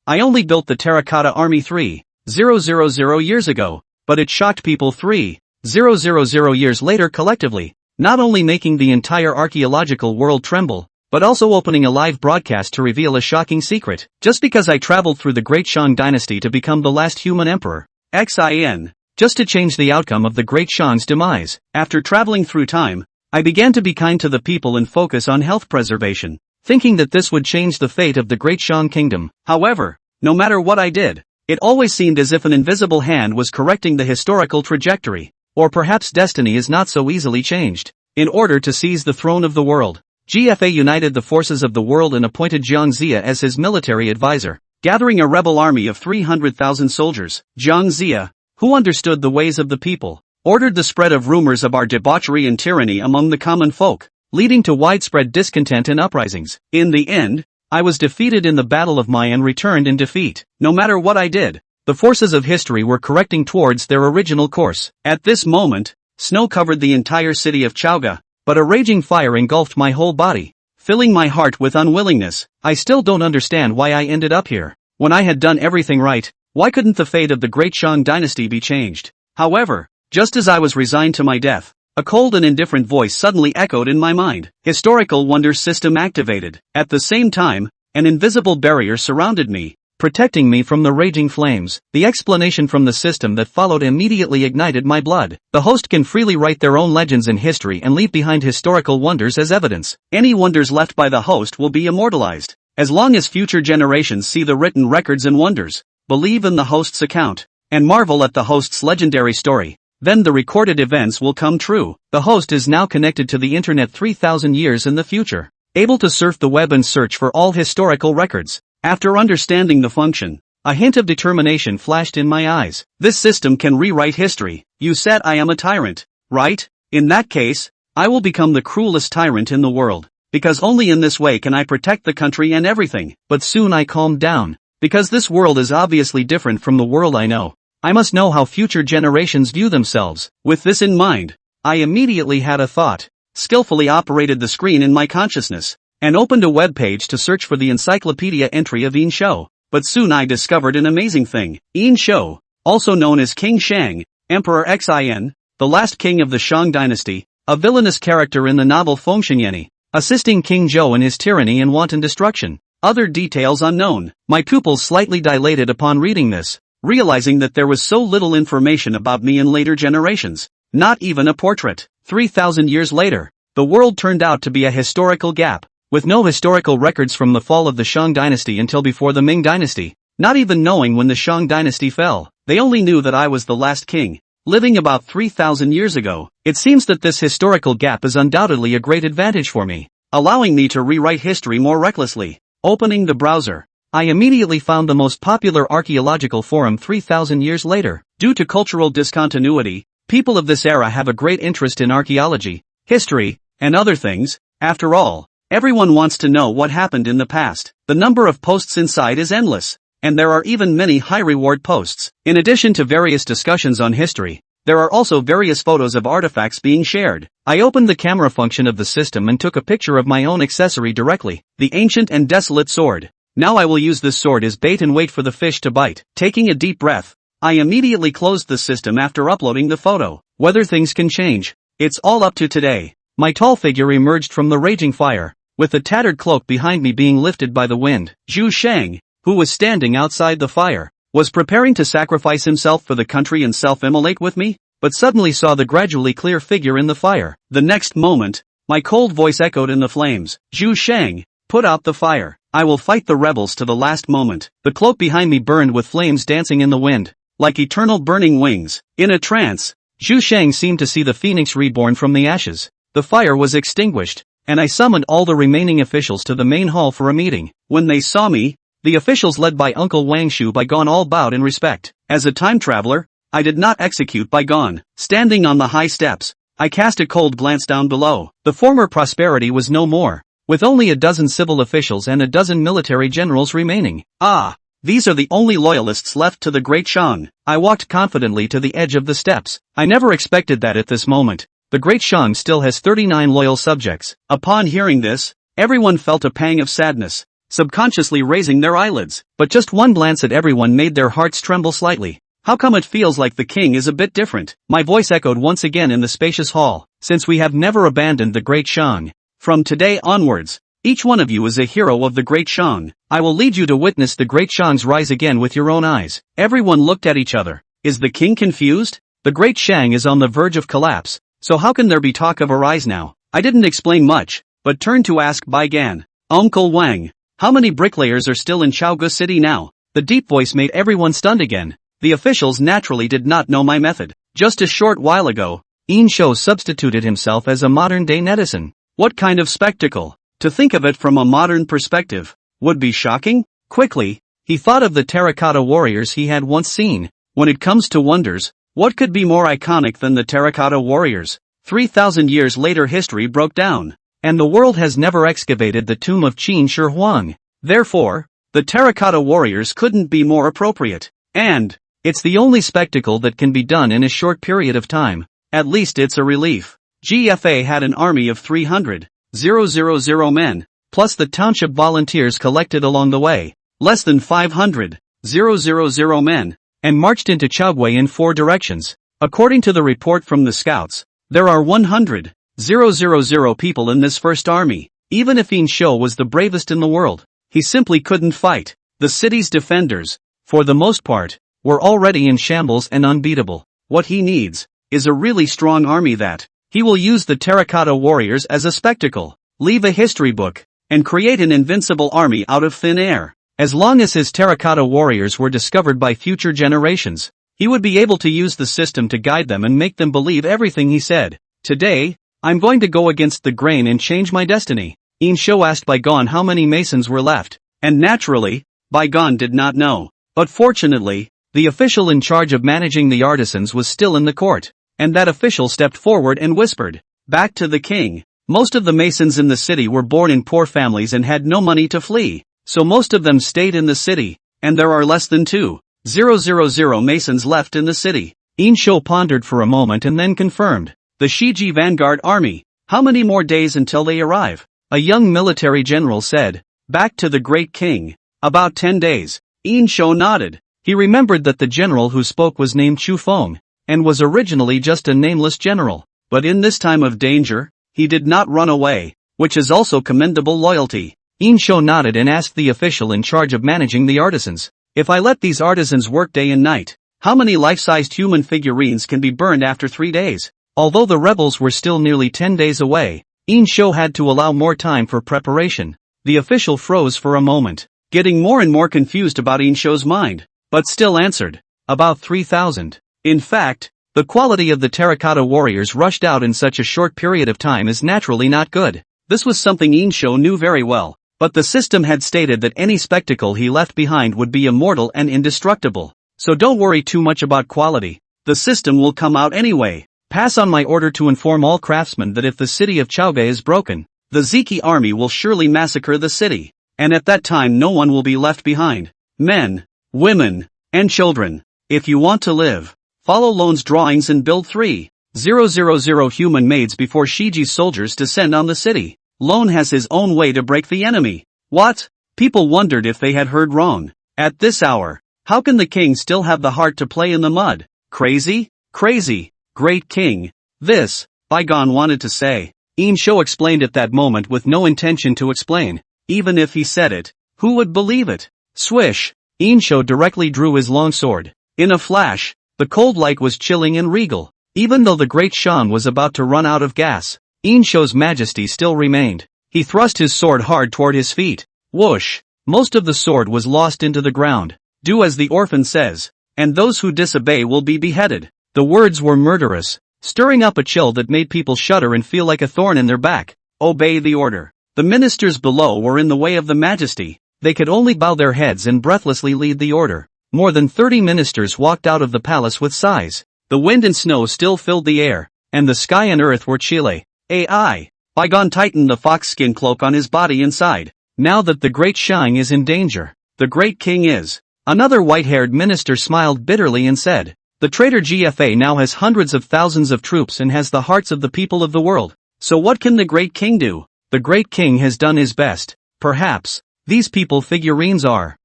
I only built the Terracotta army 3,000 years ago, but it shocked people 3,000 years later collectively, not only making the entire archaeological world tremble, but also opening a live broadcast to reveal a shocking secret. Just because I traveled through the Great Shang Dynasty to become the last human emperor, XIN, just to change the outcome of the Great Shang's demise. After traveling through time, I began to be kind to the people and focus on health preservation, thinking that this would change the fate of the Great Shang kingdom. However, no matter what I did, it always seemed as if an invisible hand was correcting the historical trajectory, or perhaps destiny is not so easily changed. In order to seize the throne of the world, GFA united the forces of the world and appointed Jiang Zia as his military advisor, gathering a rebel army of 300,000 soldiers. Jiang Zia, who understood the ways of the people, ordered the spread of rumors of our debauchery and tyranny among the common folk, leading to widespread discontent and uprisings. In the end, I was defeated in the Battle of Mai and returned in defeat. No matter what I did, the forces of history were correcting towards their original course. At this moment, snow covered the entire city of Chaoge, but a raging fire engulfed my whole body, filling my heart with unwillingness. I still don't understand why I ended up here. When I had done everything right, why couldn't the fate of the Great Shang Dynasty be changed? However, just as I was resigned to my death, a cold and indifferent voice suddenly echoed in my mind. Historical Wonders System activated. At the same time, an invisible barrier surrounded me, protecting me from the raging flames. The explanation from the system that followed immediately ignited my blood. The host can freely write their own legends in history and leave behind historical wonders as evidence. Any wonders left by the host will be immortalized. As long as future generations see the written records and wonders, believe in the host's account, and marvel at the host's legendary story, then the recorded events will come true. The host is now connected to the internet 3,000 years in the future, able to surf the web and search for all historical records. After understanding the function, a hint of determination flashed in my eyes. This system can rewrite history. You said I am a tyrant, right? In that case, I will become the cruelest tyrant in the world, because only in this way can I protect the country and everything. But soon I calmed down, because this world is obviously different from the world I know. I must know how future generations view themselves. With this in mind, I immediately had a thought, skillfully operated the screen in my consciousness, and opened a web page to search for the encyclopedia entry of Yin Shou. But soon I discovered an amazing thing. Yin Shou, also known as King Shang, Emperor Xin, the last king of the Shang Dynasty, a villainous character in the novel Fengxingyani, assisting King Zhou in his tyranny and wanton destruction. Other details unknown. My pupils slightly dilated upon reading this, realizing that there was so little information about me in later generations. Not even a portrait. 3,000 years later, the world turned out to be a historical gap, with no historical records from the fall of the Shang Dynasty until before the Ming Dynasty. Not even knowing when the Shang Dynasty fell, they only knew that I was the last king, living about 3,000 years ago. It seems that this historical gap is undoubtedly a great advantage for me, allowing me to rewrite history more recklessly. Opening the browser, I immediately found the most popular archaeological forum 3,000 years later. Due to cultural discontinuity, people of this era have a great interest in archaeology, history, and other things. After all, everyone wants to know what happened in the past. The number of posts inside is endless, and there are even many high-reward posts. In addition to various discussions on history, there are also various photos of artifacts being shared. I opened the camera function of the system and took a picture of my own accessory directly, the ancient and desolate sword. Now I will use this sword as bait and wait for the fish to bite. Taking a deep breath, I immediately closed the system after uploading the photo. Whether things can change, it's all up to today. My tall figure emerged from the raging fire, with the tattered cloak behind me being lifted by the wind. Zhu Shang, who was standing outside the fire, was preparing to sacrifice himself for the country and self-immolate with me, but suddenly saw the gradually clear figure in the fire. The next moment, my cold voice echoed in the flames. Zhu Shang, put out the fire. I will fight the rebels to the last moment. The cloak behind me burned with flames dancing in the wind, like eternal burning wings. In a trance, Zhu Shang seemed to see the phoenix reborn from the ashes. The fire was extinguished, and I summoned all the remaining officials to the main hall for a meeting. When they saw me, the officials led by Uncle Wang Shu by Gon all bowed in respect. As a time traveler, I did not execute by Gon. Standing on the high steps, I cast a cold glance down below. The former prosperity was no more, with only a dozen civil officials and a dozen military generals remaining. Ah, these are the only loyalists left to the Great Shang. I walked confidently to the edge of the steps. I never expected that at this moment. The Great Shang still has 39 loyal subjects. Upon hearing this, everyone felt a pang of sadness. subconsciously raising their eyelids. But just one glance at everyone made their hearts tremble slightly. How come it feels like the king is a bit different? My voice echoed once again in the spacious hall. Since we have never abandoned the Great Shang. From today onwards, each one of you is a hero of the Great Shang. I will lead you to witness the Great Shang's rise again with your own eyes. Everyone looked at each other. Is the king confused? The Great Shang is on the verge of collapse, so how can there be talk of a rise now? I didn't explain much, but turned to ask Bai Gan. Uncle Wang, how many bricklayers are still in Chaoge City now? The deep voice made everyone stunned again. The officials naturally did not know my method. Just a short while ago, Yin Shou substituted himself as a modern-day netizen. What kind of spectacle? To think of it from a modern perspective, would be shocking? Quickly, he thought of the terracotta warriors he had once seen. When it comes to wonders, what could be more iconic than the terracotta warriors? 3,000 years later history broke down, and the world has never excavated the tomb of Qin Shi Huang. Therefore, the terracotta warriors couldn't be more appropriate. And it's the only spectacle that can be done in a short period of time. At least it's a relief. GFA had an army of 300,000 men, plus the township volunteers collected along the way, less than 500,000 men, and marched into Chaoge in 4 directions. According to the report from the scouts, there are 100,000 people in this first army. Even if Yin Shou was the bravest in the world, he simply couldn't fight. The city's defenders, for the most part, were already in shambles and unbeatable. What he needs is a really strong army that he will use the terracotta warriors as a spectacle, leave a history book, and create an invincible army out of thin air. As long as his terracotta warriors were discovered by future generations, he would be able to use the system to guide them and make them believe everything he said. Today, I'm going to go against the grain and change my destiny. Yin Shou asked Bai Gan how many masons were left, and naturally, Bai Gan did not know. But fortunately, the official in charge of managing the artisans was still in the court, and that official stepped forward and whispered, "Back to the king." Most of the masons in the city were born in poor families and had no money to flee, so most of them stayed in the city, and there are less than 2,000 masons left in the city. Yin Shou pondered for a moment and then confirmed, "The Shiji Vanguard Army, how many more days until they arrive?" A young military general said, "Back to the Great King. About 10 days. Yin Shou nodded. He remembered that the general who spoke was named Chu Feng, and was originally just a nameless general. But in this time of danger, he did not run away, which is also commendable loyalty. Yin Shou nodded and asked the official in charge of managing the artisans, "If I let these artisans work day and night, how many life-sized human figurines can be burned after 3 days? Although the rebels were still nearly 10 days away, Yin Shou had to allow more time for preparation. The official froze for a moment, getting more and more confused about Yin Shou's mind, but still answered, "About 3,000. In fact, the quality of the terracotta warriors rushed out in such a short period of time is naturally not good. This was something Yin Shou knew very well, but the system had stated that any spectacle he left behind would be immortal and indestructible. So don't worry too much about quality. The system will come out anyway. Pass on my order to inform all craftsmen that if the city of Chaoge is broken, the Ziki army will surely massacre the city, and at that time no one will be left behind. Men, women, and children. If you want to live, follow Lone's drawings and build 3,000 human maids before Shiji's soldiers descend on the city. Lone has his own way to break the enemy." What? People wondered if they had heard wrong. At this hour, how can the king still have the heart to play in the mud? Crazy? Crazy. Great king. This, Bai Gan wanted to say. Yin Shou explained at that moment with no intention to explain. Even if he said it, who would believe it? Swish. Yin Shou directly drew his long sword. In a flash, the cold light was chilling and regal. Even though the Great Shang was about to run out of gas, Yin Shou's majesty still remained. He thrust his sword hard toward his feet. Whoosh! Most of the sword was lost into the ground. "Do as the orphan says, and those who disobey will be beheaded." The words were murderous, stirring up a chill that made people shudder and feel like a thorn in their back. Obey the order. The ministers below were in the way of the majesty. They could only bow their heads and breathlessly lead the order. More than 30 ministers walked out of the palace with sighs. The wind and snow still filled the air, and the sky and earth were chilly. Ai. Bai Gan tightened the fox skin cloak on his body inside. Now that the Great Shang is in danger, the Great King is. Another white-haired minister smiled bitterly and said, "The traitor GFA now has hundreds of thousands of troops and has the hearts of the people of the world. So what can the Great King do? The Great King has done his best. Perhaps, These people figurines are.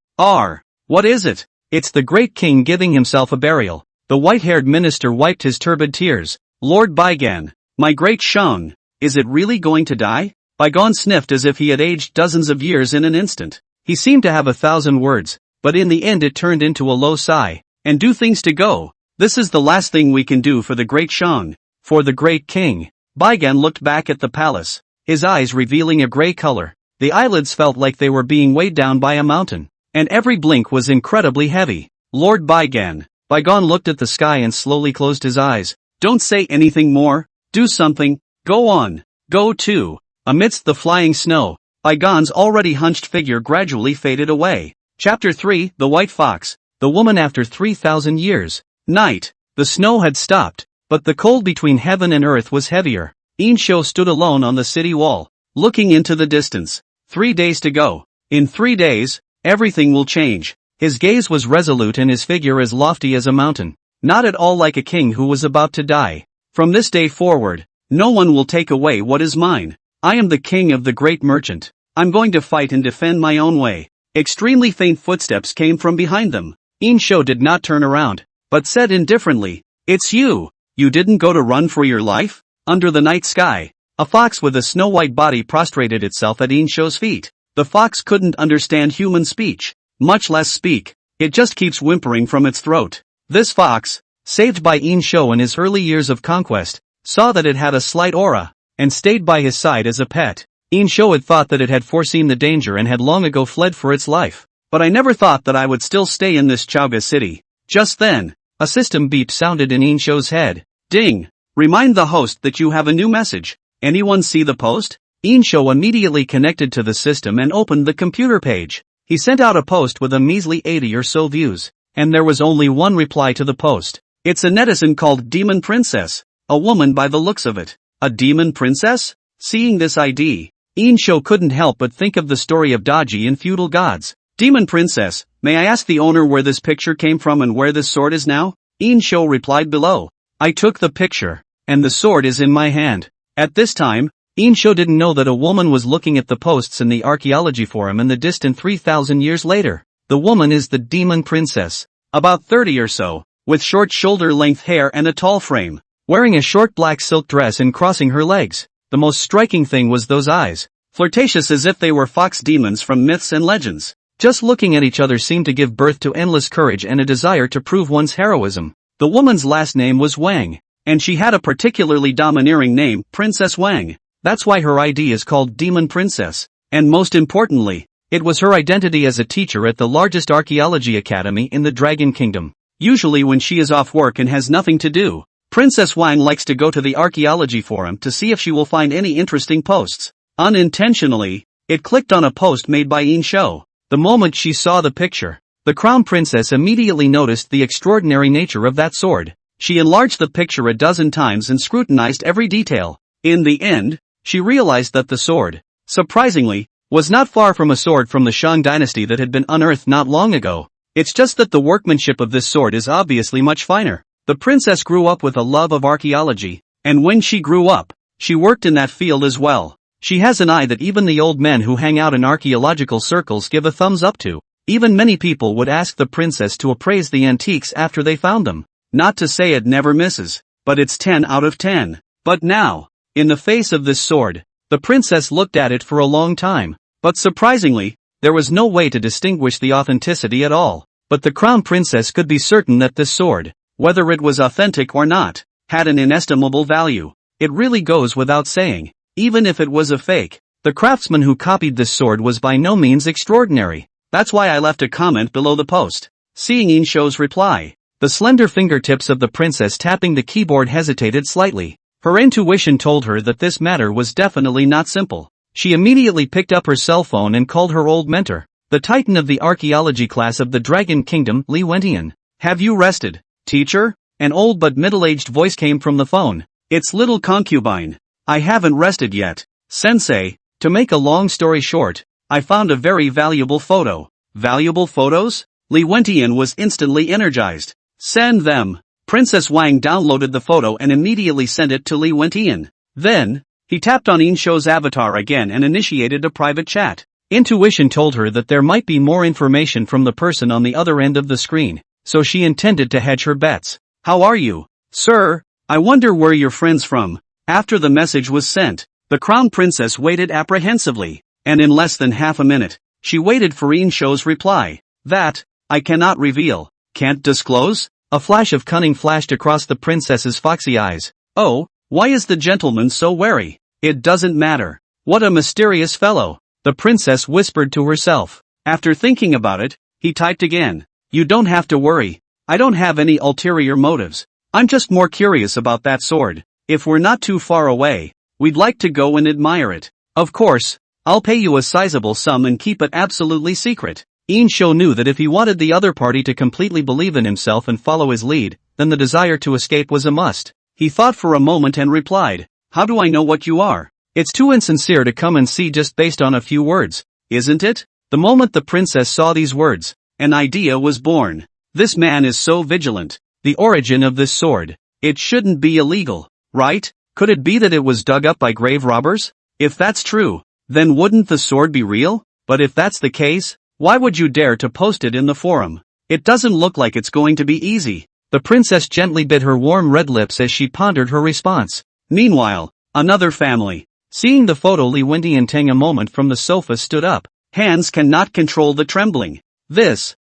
What is it? It's the great king giving himself a burial. The white-haired minister wiped his turbid tears. Lord Baigan, my great Shang, is it really going to die? Baigan sniffed as if he had aged dozens of years in an instant. He seemed to have 1,000 words, but in the end it turned into a low sigh. And do things to go. This is the last thing we can do for the great Shang. For the great king. Baigan looked back at the palace, his eyes revealing a gray color. The eyelids felt like they were being weighed down by a mountain. And every blink was incredibly heavy. Lord Baigan. Baigan looked at the sky and slowly closed his eyes. Don't say anything more. Do something. Go on. Go to. Amidst the flying snow, Baigan's already hunched figure gradually faded away. Chapter 3, The White Fox. The woman after 3,000 years. Night. The snow had stopped, but the cold between heaven and earth was heavier. Yin Shou stood alone on the city wall, looking into the distance. 3 days to go. In 3 days, everything will change. His gaze was resolute and his figure as lofty as a mountain. Not at all like a king who was about to die. From this day forward, no one will take away what is mine. I am the king of the great merchant. I'm going to fight and defend my own way. Extremely faint footsteps came from behind them. Yin Shou did not turn around, but said indifferently, "It's you. You didn't go to run for your life?" Under the night sky, a fox with a snow-white body prostrated itself at Yin Shou's feet. The fox couldn't understand human speech, much less speak. It just keeps whimpering from its throat. This fox, saved by Yin Shou in his early years of conquest, saw that it had a slight aura, and stayed by his side as a pet. Yin Shou had thought that it had foreseen the danger and had long ago fled for its life. But I never thought that I would still stay in this Chaoge city. Just then, a system beep sounded in Yin Shou's head. Ding! Remind the host that you have a new message. Anyone see the post? Yin Shou immediately connected to the system and opened the computer page. He sent out a post with a measly 80 or so views, and there was only one reply to the post. It's a netizen called Demon Princess, a woman by the looks of it. A demon princess? Seeing this ID, Yin Shou couldn't help but think of the story of Daji in Feudal Gods. Demon Princess, may I ask the owner where this picture came from and where this sword is now? Yin Shou replied below. I took the picture, and the sword is in my hand. At this time, Yin Shou didn't know that a woman was looking at the posts in the Archaeology forum in the distant 3,000 years later. The woman is the Demon Princess, about 30 or so, with short shoulder-length hair and a tall frame, wearing a short black silk dress and crossing her legs. The most striking thing was those eyes, flirtatious as if they were fox demons from myths and legends. Just looking at each other seemed to give birth to endless courage and a desire to prove one's heroism. The woman's last name was Wang, and she had a particularly domineering name, Princess Wang. That's why her ID is called Demon Princess. And most importantly, it was her identity as a teacher at the largest archaeology academy in the Dragon Kingdom. Usually when she is off work and has nothing to do, Princess Wang likes to go to the Archaeology forum to see if she will find any interesting posts. Unintentionally, it clicked on a post made by Yin Shou. The moment she saw the picture, the Crown Princess immediately noticed the extraordinary nature of that sword. She enlarged the picture a dozen times and scrutinized every detail. In the end, she realized that the sword, surprisingly, was not far from a sword from the Shang Dynasty that had been unearthed not long ago. It's just that the workmanship of this sword is obviously much finer. The princess grew up with a love of archaeology, and when she grew up, she worked in that field as well. She has an eye that even the old men who hang out in archaeological circles give a thumbs up to. Even many people would ask the princess to appraise the antiques after they found them. Not to say it never misses, but it's 10 out of 10. But now, in the face of this sword, the princess looked at it for a long time. But surprisingly, there was no way to distinguish the authenticity at all. But the crown princess could be certain that this sword, whether it was authentic or not, had an inestimable value. It really goes without saying. Even if it was a fake, the craftsman who copied this sword was by no means extraordinary. That's why I left a comment below the post. Seeing Yin Shou's reply, the slender fingertips of the princess tapping the keyboard hesitated slightly. Her intuition told her that this matter was definitely not simple. She immediately picked up her cell phone and called her old mentor, the titan of the archaeology class of the Dragon Kingdom, Li Wentian. Have you rested, teacher? An old but middle-aged voice came from the phone. It's little concubine. I haven't rested yet, sensei. To make a long story short, I found a very valuable photo. Valuable photos? Li Wentian was instantly energized. Send them. Princess Wang downloaded the photo and immediately sent it to Li Wentian. Then, he tapped on Yin Shou's avatar again and initiated a private chat. Intuition told her that there might be more information from the person on the other end of the screen, so she intended to hedge her bets. "How are you, sir? I wonder where your friend's from." After the message was sent, the crown princess waited apprehensively, and in less than half a minute, she waited for Yin Shou's reply. "That, I cannot reveal." "Can't disclose?" A flash of cunning flashed across the princess's foxy eyes. "Oh, why is the gentleman so wary?" "It doesn't matter." "What a mysterious fellow," the princess whispered to herself. After thinking about it, he typed again. "You don't have to worry. I don't have any ulterior motives. I'm just more curious about that sword. If we're not too far away, we'd like to go and admire it. Of course, I'll pay you a sizable sum and keep it absolutely secret." Yin Shou knew that if he wanted the other party to completely believe in himself and follow his lead, then the desire to escape was a must. He thought for a moment and replied, "How do I know what you are? It's too insincere to come and see just based on a few words, isn't it?" The moment the princess saw these words, an idea was born. This man is so vigilant. The origin of this sword. It shouldn't be illegal, right? Could it be that it was dug up by grave robbers? If that's true, then wouldn't the sword be real? But if that's the case, why would you dare to post it in the forum? It doesn't look like it's going to be easy. The princess gently bit her warm red lips as she pondered her response. Meanwhile, another family. Seeing the photo, Li Wendian Tang a moment from the sofa stood up. Hands cannot control the trembling. This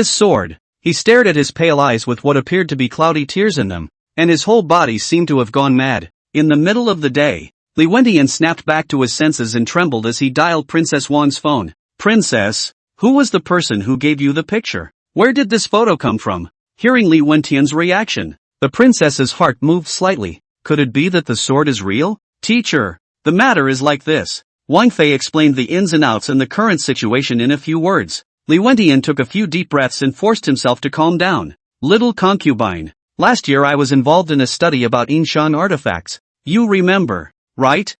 sword. He stared at his pale eyes with what appeared to be cloudy tears in them, and his whole body seemed to have gone mad. In the middle of the day, Li Wendian snapped back to his senses and trembled as he dialed Princess Wang's phone. "Princess, who was the person who gave you the picture? Where did this photo come from?" Hearing Li Wendian's reaction, the princess's heart moved slightly. Could it be that the sword is real? "Teacher, the matter is like this." Wang Fei explained the ins and outs and the current situation in a few words. Li Wendian took a few deep breaths and forced himself to calm down. "Little concubine, last year I was involved in a study about ancient artifacts. You remember, right?"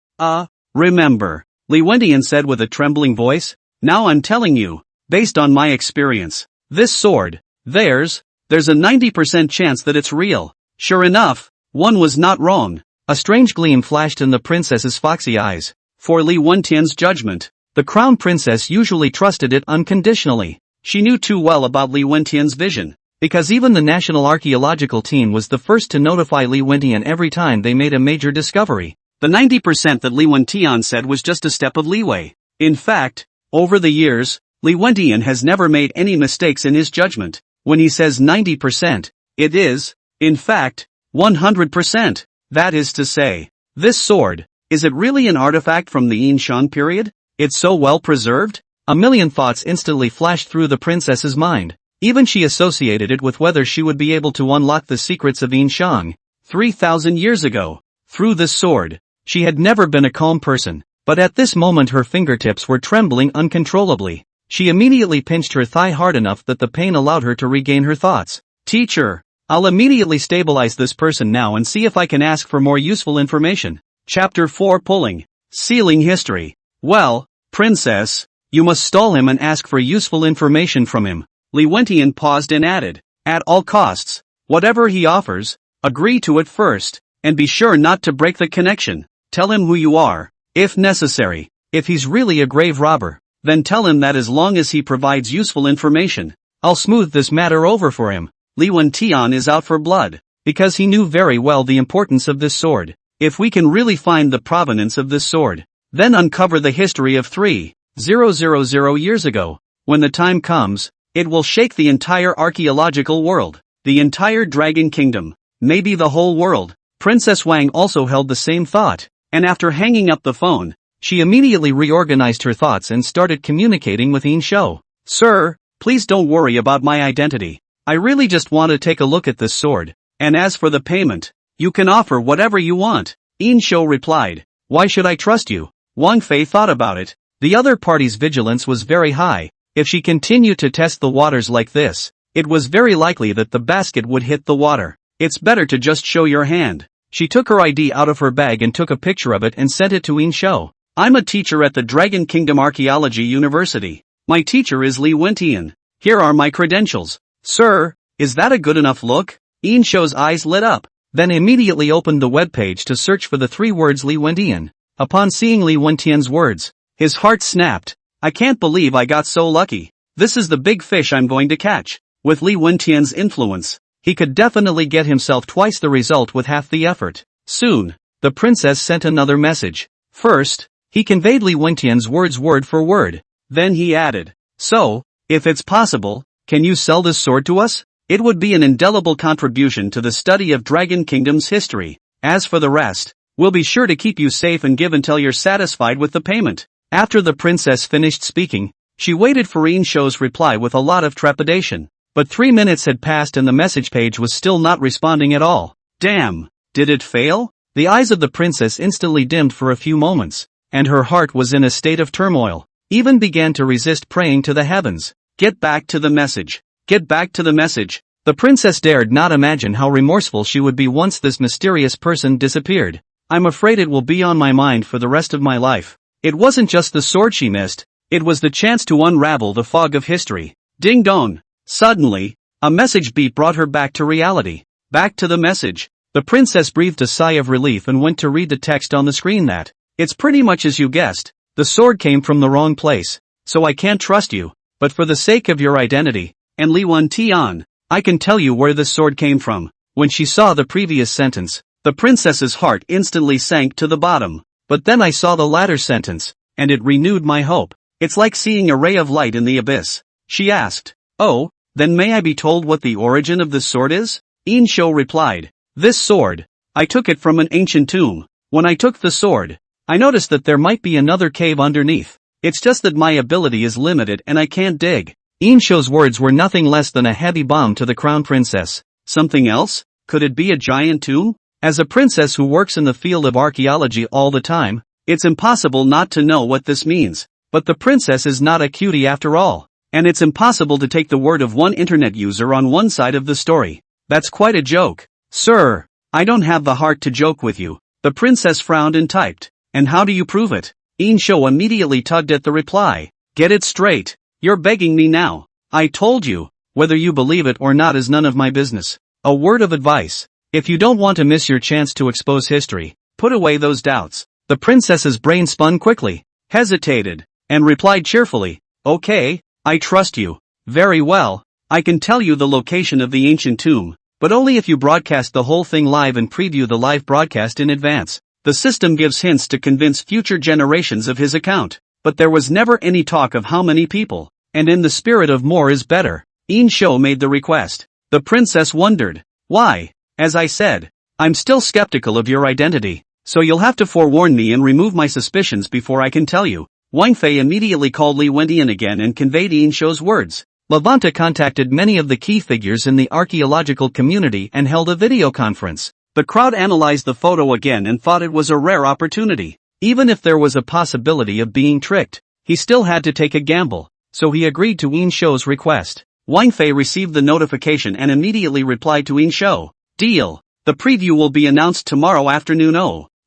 Remember," Li Wendian said with a trembling voice. "Now I'm telling you, based on my experience, this sword, there's a 90% chance that it's real." Sure enough, one was not wrong. A strange gleam flashed in the princess's foxy eyes. For Li Wendian's judgment, the crown princess usually trusted it unconditionally. She knew too well about Li Wendian's vision, because even the National Archaeological Team was the first to notify Li Wendian every time they made a major discovery. The 90% that Li Wendian said was just a step of leeway. In fact, over the years, Li Wendian has never made any mistakes in his judgment. When he says 90%, it is, in fact, 100%. That is to say, this sword, is it really an artifact from the Yin Shou period? It's so well preserved? A million thoughts instantly flashed through the princess's mind. Even she associated it with whether she would be able to unlock the secrets of Yin Shou 3,000 years ago. Through this sword, she had never been a calm person, but at this moment her fingertips were trembling uncontrollably. She immediately pinched her thigh hard enough that the pain allowed her to regain her thoughts. "Teacher, I'll immediately stabilize this person now and see if I can ask for more useful information." Chapter 4 Pulling. Sealing history. "Well, princess, you must stall him and ask for useful information from him." Li Wendian paused and added, "At all costs, whatever he offers, agree to it first, and be sure not to break the connection. Tell him who you are, if necessary. If he's really a grave robber, then tell him that as long as he provides useful information, I'll smooth this matter over for him." Li Wendian is out for blood, because he knew very well the importance of this sword. If we can really find the provenance of this sword, then uncover the history of 3,000 years ago, when the time comes, it will shake the entire archaeological world, the entire dragon kingdom, maybe the whole world. Princess Wang also held the same thought, and after hanging up the phone, she immediately reorganized her thoughts and started communicating with Yin Shou. "Sir, please don't worry about my identity. I really just want to take a look at this sword, and as for the payment, you can offer whatever you want." Yin Shou replied, "Why should I trust you?" Wang Fei thought about it. The other party's vigilance was very high. If she continued to test the waters like this, it was very likely that the basket would hit the water. It's better to just show your hand. She took her ID out of her bag and took a picture of it and sent it to Yin Shou. "I'm a teacher at the Dragon Kingdom Archaeology University. My teacher is Li Wendian. Here are my credentials." "Sir, is that a good enough look?" Yin Shou's eyes lit up, then immediately opened the webpage to search for the 3 words Li Wendian. Upon seeing Li Wendian's words, His heart snapped. I can't believe I got so lucky. This is the big fish I'm going to catch. With Li Wentian's influence, he could definitely get himself twice the result with half the effort. Soon, the princess sent another message. First, he conveyed Li Wentian's words word for word. Then he added, "So, if it's possible, can you sell this sword to us? It would be an indelible contribution to the study of Dragon Kingdom's history. As for the rest, we'll be sure to keep you safe and give until you're satisfied with the payment." After the princess finished speaking, she waited for Yin Shou's reply with a lot of trepidation. But 3 minutes had passed and the message page was still not responding at all. Damn! Did it fail? The eyes of the princess instantly dimmed for a few moments, and her heart was in a state of turmoil. Even began to resist praying to the heavens. Get back to the message. Get back to the message. The princess dared not imagine how remorseful she would be once this mysterious person disappeared. I'm afraid it will be on my mind for the rest of my life. It wasn't just the sword she missed, it was the chance to unravel the fog of history. Ding dong! Suddenly, a message beep brought her back to reality. Back to the message. The princess breathed a sigh of relief and went to read the text on the screen. It's pretty much as you guessed. The sword came from the wrong place, so I can't trust you. But for the sake of your identity, and Li Wentian, I can tell you where this sword came from. When she saw the previous sentence, the princess's heart instantly sank to the bottom. But then I saw the latter sentence, and it renewed my hope. It's like seeing a ray of light in the abyss. She asked, "Oh, then may I be told what the origin of this sword is?" Yin Shou replied, "This sword, I took it from an ancient tomb. When I took the sword, I noticed that there might be another cave underneath. It's just that my ability is limited and I can't dig." Yin Shou's words were nothing less than a heavy bomb to the crown princess. Something else? Could it be a giant tomb? As a princess who works in the field of archaeology all the time, it's impossible not to know what this means. But the princess is not a cutie after all. And it's impossible to take the word of one internet user on one side of the story. That's quite a joke. "Sir, I don't have the heart to joke with you." The princess frowned and typed, "And how do you prove it?" Yin Shou immediately tugged at the reply. "Get it straight. You're begging me now. I told you, whether you believe it or not is none of my business. A word of advice. If you don't want to miss your chance to expose history, put away those doubts." The princess's brain spun quickly, hesitated, and replied cheerfully, "Okay, I trust you. Very well, I can tell you the location of the ancient tomb, but only if you broadcast the whole thing live and preview the live broadcast in advance. The system gives hints to convince future generations of his account, but there was never any talk of how many people, and in the spirit of more is better." Yin Shou made the request. The princess wondered, "Why? As I said, I'm still skeptical of your identity, so you'll have to forewarn me and remove my suspicions before I can tell you." Wang Fei immediately called Li Wentian again and conveyed Yin Shou's words. Levanta contacted many of the key figures in the archaeological community and held a video conference. The crowd analyzed the photo again and thought it was a rare opportunity. Even if there was a possibility of being tricked, he still had to take a gamble, so he agreed to Yin Shou's request. Wang Fei received the notification and immediately replied to Yin Shou, "Deal. The preview will be announced tomorrow afternoon."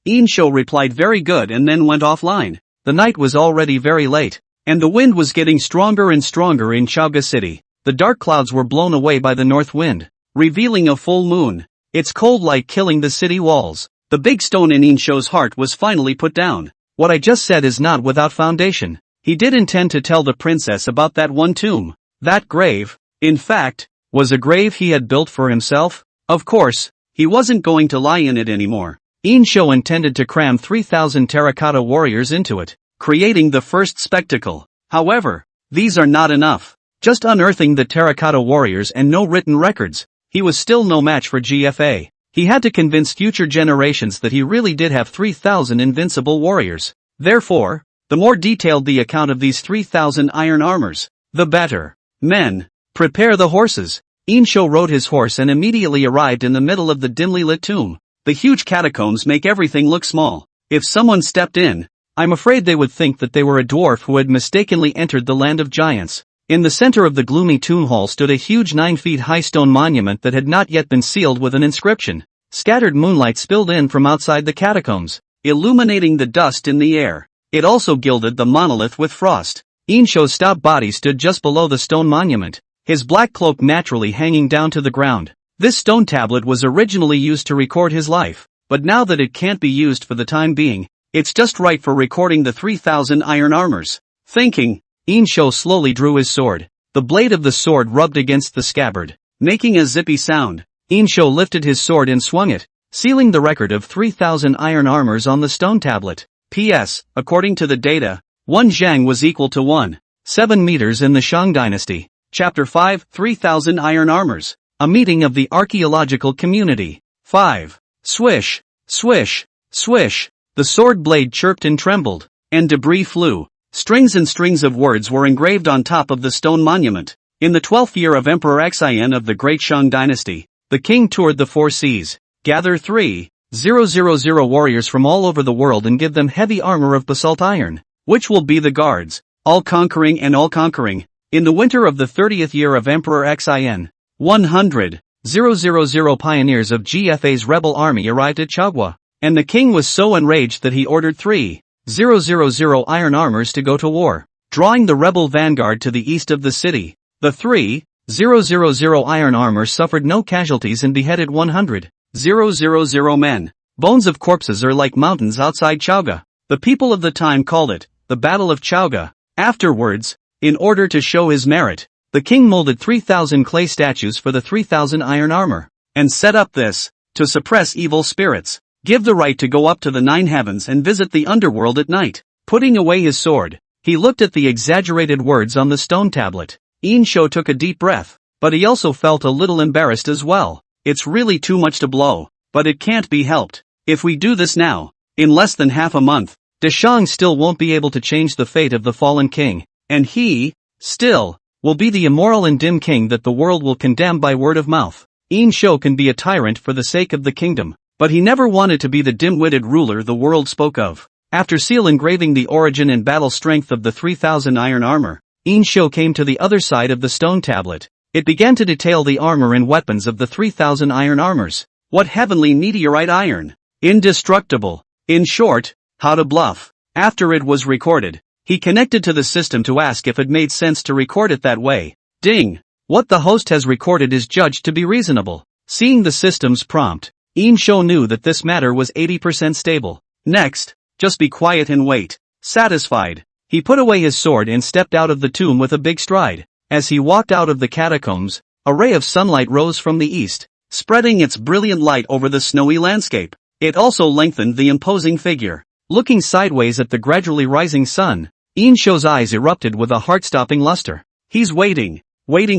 Yin Shou replied very good and then went offline. The night was already very late, and the wind was getting stronger and stronger in Chaoge City. The dark clouds were blown away by the north wind, revealing a full moon, its cold light killing the city walls. The big stone in Yin Shou's heart was finally put down. What I just said is not without foundation. He did intend to tell the princess about that one tomb. That grave, in fact, was a grave he had built for himself. Of course, he wasn't going to lie in it anymore. Yin Shou intended to cram 3,000 terracotta warriors into it, creating the first spectacle. However, these are not enough. Just unearthing the terracotta warriors and no written records, he was still no match for GFA. He had to convince future generations that he really did have 3,000 invincible warriors. Therefore, the more detailed the account of these 3,000 iron armors, the better. "Men, prepare the horses." Yin Shou rode his horse and immediately arrived in the middle of the dimly lit tomb. The huge catacombs make everything look small. If someone stepped in, I'm afraid they would think that they were a dwarf who had mistakenly entered the land of giants. In the center of the gloomy tomb hall stood a huge 9 feet high stone monument that had not yet been sealed with an inscription. Scattered moonlight spilled in from outside the catacombs, illuminating the dust in the air. It also gilded the monolith with frost. Yin Shou's stout body stood just below the stone monument, his black cloak naturally hanging down to the ground. This stone tablet was originally used to record his life, but now that it can't be used for the time being, It's just right for recording the 3,000 iron armors. Thinking, Yin Shou slowly drew his sword. The blade of the sword rubbed against the scabbard, making a zippy sound. Yin Shou lifted his sword and swung it, sealing the record of 3,000 iron armors on the stone tablet. P.S. According to the data, 1 zhang was equal to 1.7 meters in the Shang Dynasty. Chapter 5, 3,000 Iron Armors. A meeting of the archaeological community. 5. Swish, swish, swish. The sword blade chirped and trembled, and debris flew. Strings and strings of words were engraved on top of the stone monument. In the 12th year of Emperor Xian of the Great Shang Dynasty, the king toured the 4 seas. Gather 3,000 warriors from all over the world and give them heavy armor of basalt iron, which will be the guards, all-conquering and all-conquering. In the winter of the 30th year of Emperor Xian, 100,000 pioneers of GFA's rebel army arrived at Chaoge, and the king was so enraged that he ordered 3,000 iron armors to go to war, drawing the rebel vanguard to the east of the city. The 3,000 iron armor suffered no casualties and beheaded 100,000 men. Bones of corpses are like mountains outside Chaoge. The people of the time called it the Battle of Chaoge. Afterwards, in order to show his merit, the king molded 3,000 clay statues for the 3,000 iron armor, and set up this to suppress evil spirits, give the right to go up to the 9 heavens and visit the underworld at night. Putting away his sword, he looked at the exaggerated words on the stone tablet. Yin Shou took a deep breath, but he also felt a little embarrassed as well. It's really too much to blow, but it can't be helped. If we do this now, in less than half a month, De Shang still won't be able to change the fate of the fallen king, and he, still, will be the immoral and dim king that the world will condemn by word of mouth. Yin Shou can be a tyrant for the sake of the kingdom, but he never wanted to be the dim-witted ruler the world spoke of. After seal engraving the origin and battle strength of the 3,000 iron armor, Yin Shou came to the other side of the stone tablet. It began to detail the armor and weapons of the 3,000 iron armors. What heavenly meteorite iron! Indestructible. In short, how to bluff. After it was recorded, he connected to the system to ask if it made sense to record it that way. Ding! What the host has recorded is judged to be reasonable. Seeing the system's prompt, Yin Shou knew that this matter was 80% stable. Next, just be quiet and wait. Satisfied, he put away his sword and stepped out of the tomb with a big stride. As he walked out of the catacombs, a ray of sunlight rose from the east, spreading its brilliant light over the snowy landscape. It also lengthened the imposing figure. Looking sideways at the gradually rising sun, Yin Shou's eyes erupted with a heart-stopping luster. He's waiting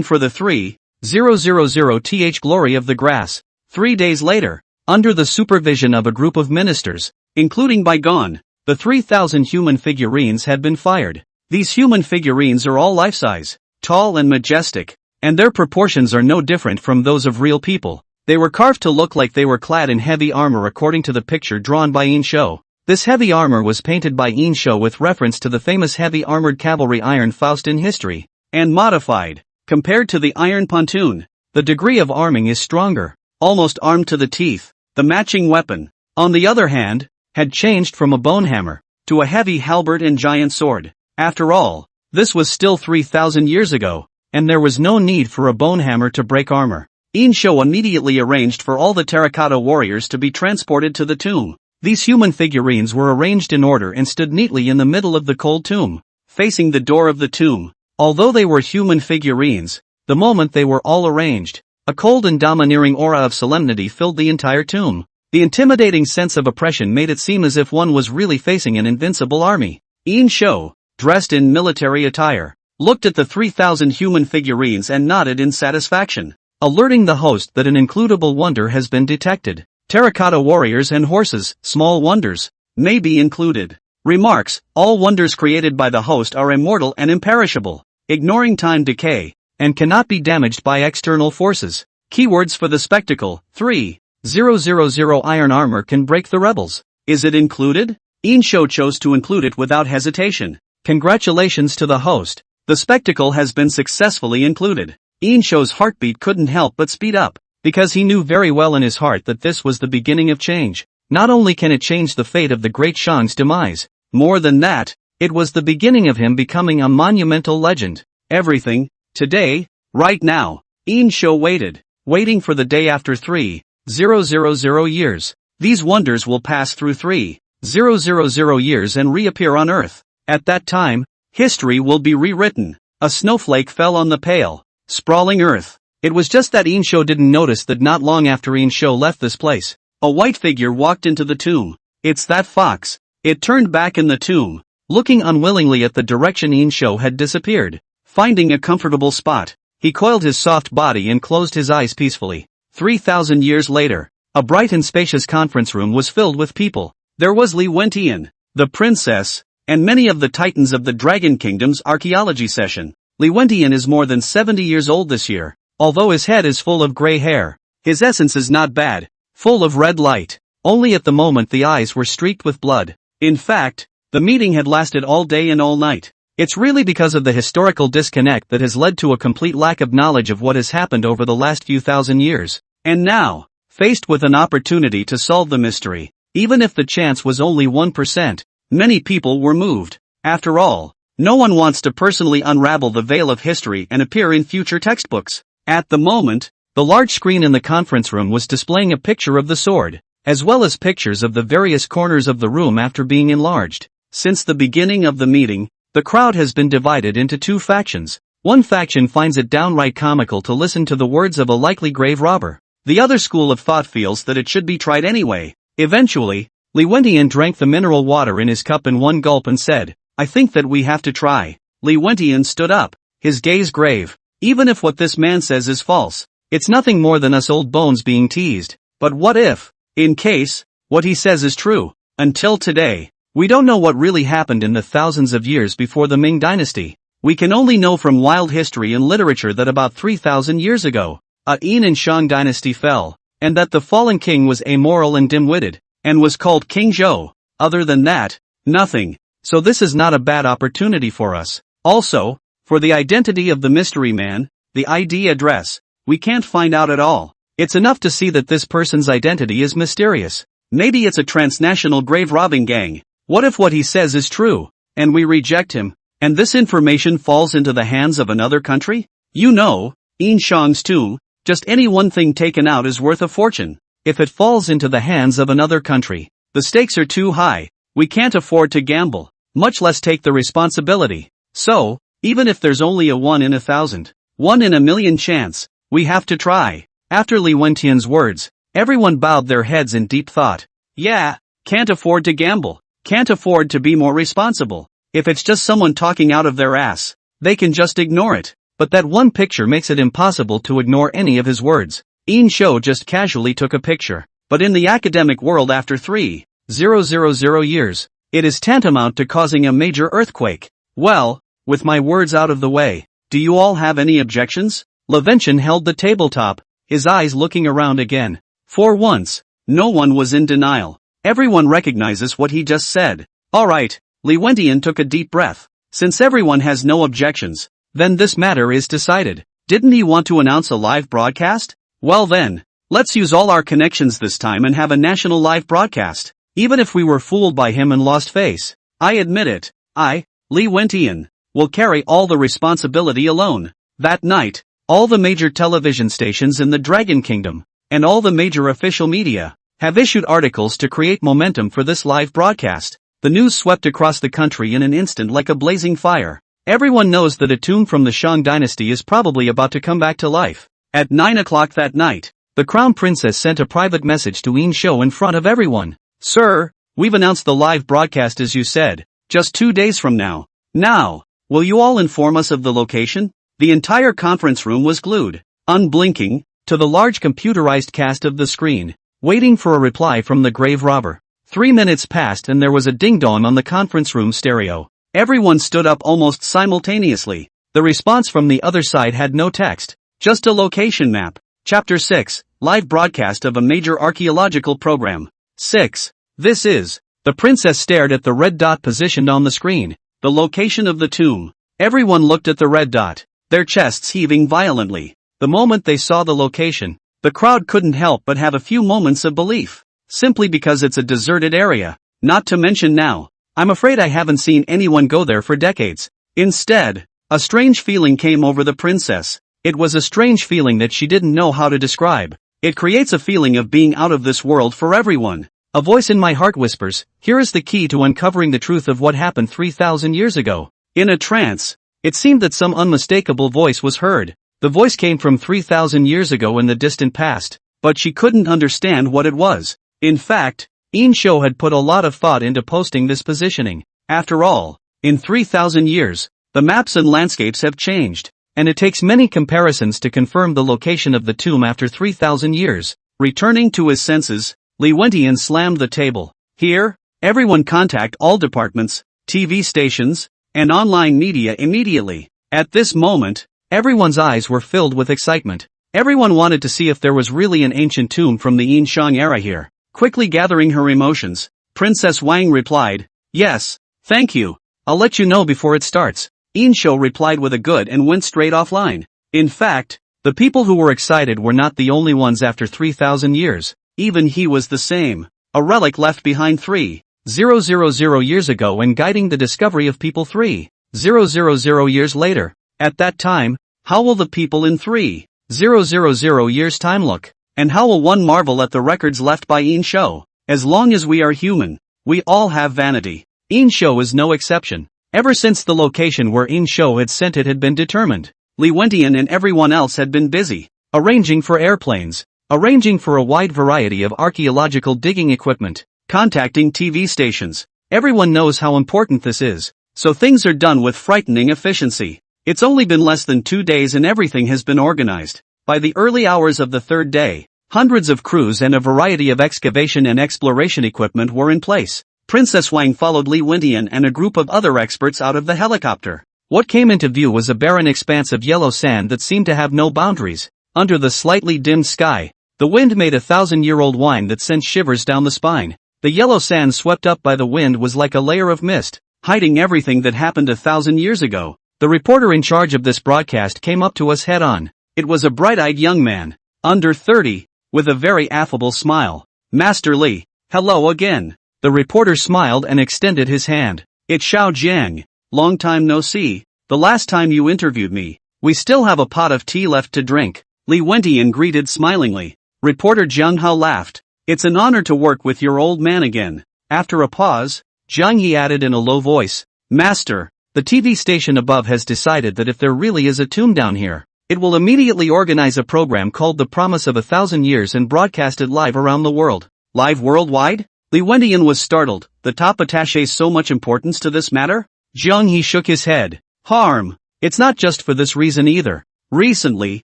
for the 3,000th glory of the grass. 3 days later, under the supervision of a group of ministers, including Bygone, the 3,000 human figurines had been fired. These human figurines are all life-size, tall and majestic, and their proportions are no different from those of real people. They were carved to look like they were clad in heavy armor according to the picture drawn by Yin Shou. This heavy armor was painted by Yin Shou with reference to the famous heavy armored cavalry Iron Faust in history, and modified. Compared to the iron pontoon, the degree of arming is stronger, almost armed to the teeth. The matching weapon, on the other hand, had changed from a bone hammer to a heavy halberd and giant sword. After all, this was still 3,000 years ago, and there was no need for a bone hammer to break armor. Yin Shou immediately arranged for all the Terracotta warriors to be transported to the tomb. These human figurines were arranged in order and stood neatly in the middle of the cold tomb, facing the door of the tomb. Although they were human figurines, the moment they were all arranged, a cold and domineering aura of solemnity filled the entire tomb. The intimidating sense of oppression made it seem as if one was really facing an invincible army. Yin Shou, dressed in military attire, looked at the 3,000 human figurines and nodded in satisfaction, alerting the host that an includable wonder has been detected. Terracotta warriors and horses, small wonders, may be included. Remarks, all wonders created by the host are immortal and imperishable, ignoring time decay, and cannot be damaged by external forces. Keywords for the spectacle: 3,000 iron armor can break the rebels. Is it included? Yin Shou chose to include it without hesitation. Congratulations to the host. The spectacle has been successfully included. Yin Shou's heartbeat couldn't help but speed up, because he knew very well in his heart that this was the beginning of change. Not only can it change the fate of the Great Shang's demise, more than that, it was the beginning of him becoming a monumental legend. Everything, today, right now. Yin Shou waiting for the day after 3,000 years. These wonders will pass through 3,000 000 years and reappear on Earth. At that time, history will be rewritten. A snowflake fell on the pale, sprawling Earth. It was just that Yin Shou didn't notice that not long after Yin Shou left this place, a white figure walked into the tomb. It's that fox. It turned back in the tomb, looking unwillingly at the direction Yin Shou had disappeared. Finding a comfortable spot, he coiled his soft body and closed his eyes peacefully. 3,000 years later, a bright and spacious conference room was filled with people. There was Li Wentian, the princess, and many of the titans of the Dragon Kingdom's archaeology session. Li Wentian is more than 70 years old this year. Although his head is full of gray hair, his essence is not bad, full of red light. Only at the moment the eyes were streaked with blood. In fact, the meeting had lasted all day and all night. It's really because of the historical disconnect that has led to a complete lack of knowledge of what has happened over the last few thousand years. And now, faced with an opportunity to solve the mystery, even if the chance was only 1%, many people were moved. After all, no one wants to personally unravel the veil of history and appear in future textbooks. At the moment, the large screen in the conference room was displaying a picture of the sword, as well as pictures of the various corners of the room after being enlarged. Since the beginning of the meeting, the crowd has been divided into two factions. One faction finds it downright comical to listen to the words of a likely grave robber. The other school of thought feels that it should be tried anyway. Eventually, Li Wentian drank the mineral water in his cup in one gulp and said, "I think that we have to try." Li Wentian stood up, his gaze grave. Even if what this man says is false, it's nothing more than us old bones being teased. But what if, in case, what he says is true? Until today, we don't know what really happened in the thousands of years before the Ming Dynasty. We can only know from wild history and literature that about 3,000 years ago, a Yin Shang Dynasty fell, and that the fallen king was amoral and dim-witted, and was called King Zhou. Other than that, nothing. So this is not a bad opportunity for us. Also, for the identity of the mystery man, the ID address, we can't find out at all. It's enough to see that this person's identity is mysterious. Maybe it's a transnational grave robbing gang. What if what he says is true, and we reject him, and this information falls into the hands of another country? You know, Yin Shang's tomb, just any one thing taken out is worth a fortune. If it falls into the hands of another country, the stakes are too high. We can't afford to gamble, much less take the responsibility. So, even if there's only a 1 in 1,000, 1 in a million chance, we have to try. After Li Wentian's words, everyone bowed their heads in deep thought. Yeah, can't afford to gamble, can't afford to be more responsible. If it's just someone talking out of their ass, they can just ignore it. But that one picture makes it impossible to ignore any of his words. Yin Shou just casually took a picture. But in the academic world after 3,000 years, it is tantamount to causing a major earthquake. Well, with my words out of the way, do you all have any objections? Levention held the tabletop, his eyes looking around again. For once, no one was in denial. Everyone recognizes what he just said. Alright, Li Wentian took a deep breath. Since everyone has no objections, then this matter is decided. Didn't he want to announce a live broadcast? Well then, let's use all our connections this time and have a national live broadcast. Even if we were fooled by him and lost face. I admit it, I, Li Wentian, will carry all the responsibility alone. That night, all the major television stations in the Dragon Kingdom, and all the major official media, have issued articles to create momentum for this live broadcast. The news swept across the country in an instant like a blazing fire. Everyone knows that a tomb from the Shang Dynasty is probably about to come back to life. At 9 o'clock that night, the Crown Princess sent a private message to Yin Shou in front of everyone. Sir, we've announced the live broadcast as you said, just 2 days from now. Now, will you all inform us of the location? The entire conference room was glued, unblinking, to the large computerized cast of the screen, waiting for a reply from the grave robber. 3 minutes passed and there was a ding-dong on the conference room stereo. Everyone stood up almost simultaneously. The response from the other side had no text, just a location map. Chapter 6, Live Broadcast of a Major Archaeological Program. 6. This is. The princess stared at the red dot positioned on the screen, the location of the tomb. Everyone looked at the red dot, their chests heaving violently. The moment they saw the location, the crowd couldn't help but have a few moments of belief. Simply because it's a deserted area. Not to mention now, I'm afraid I haven't seen anyone go there for decades. Instead, a strange feeling came over the princess. It was a strange feeling that she didn't know how to describe. It creates a feeling of being out of this world for everyone. A voice in my heart whispers, here is the key to uncovering the truth of what happened 3,000 years ago. In a trance, it seemed that some unmistakable voice was heard. The voice came from 3,000 years ago in the distant past, but she couldn't understand what it was. In fact, Yin Shou had put a lot of thought into posting this positioning. After all, in 3,000 years, the maps and landscapes have changed, and it takes many comparisons to confirm the location of the tomb after 3,000 years. Returning to his senses, Li Wentian slammed the table. Here, everyone contact all departments, TV stations, and online media immediately. At this moment, everyone's eyes were filled with excitement. Everyone wanted to see if there was really an ancient tomb from the Yin Shang era here. Quickly gathering her emotions, Princess Wang replied, yes, thank you. I'll let you know before it starts. Yin Shou replied with a good and went straight offline. In fact, the people who were excited were not the only ones after 3,000 years. Even he was the same. A relic left behind 3,000 years ago and guiding the discovery of people 3,000 years later. At that time, how will the people in 3,000 years' time look? And how will one marvel at the records left by Yin Shou? As long as we are human, we all have vanity. Yin Shou is no exception. Ever since the location where Yin Shou had sent it had been determined, Li Wentian and everyone else had been busy, arranging for airplanes, arranging for a wide variety of archaeological digging equipment, contacting TV stations. Everyone knows how important this is, so things are done with frightening efficiency. It's only been less than 2 days and everything has been organized. By the early hours of the third day, hundreds of crews and a variety of excavation and exploration equipment were in place. Princess Wang followed Li Wentian and a group of other experts out of the helicopter. What came into view was a barren expanse of yellow sand that seemed to have no boundaries. Under the slightly dimmed sky, the wind made a 1,000-year-old whine that sent shivers down the spine. The yellow sand swept up by the wind was like a layer of mist, hiding everything that happened 1,000 years ago. The reporter in charge of this broadcast came up to us head-on. It was a bright-eyed young man, under 30, with a very affable smile. Master Li, hello again. The reporter smiled and extended his hand. It's Xiao Jiang. Long time no see. The last time you interviewed me, we still have a pot of tea left to drink. Li Wentian greeted smilingly. Reporter Zhang Hao laughed. It's an honor to work with your old man again. After a pause, Zhang Yi added in a low voice, Master, the TV station above has decided that if there really is a tomb down here, it will immediately organize a program called The Promise of 1,000 Years and broadcast it live around the world. Live worldwide? Li Wentian was startled. The top attaché so much importance to this matter? Zhang He shook his head. Harm. It's not just for this reason either. Recently,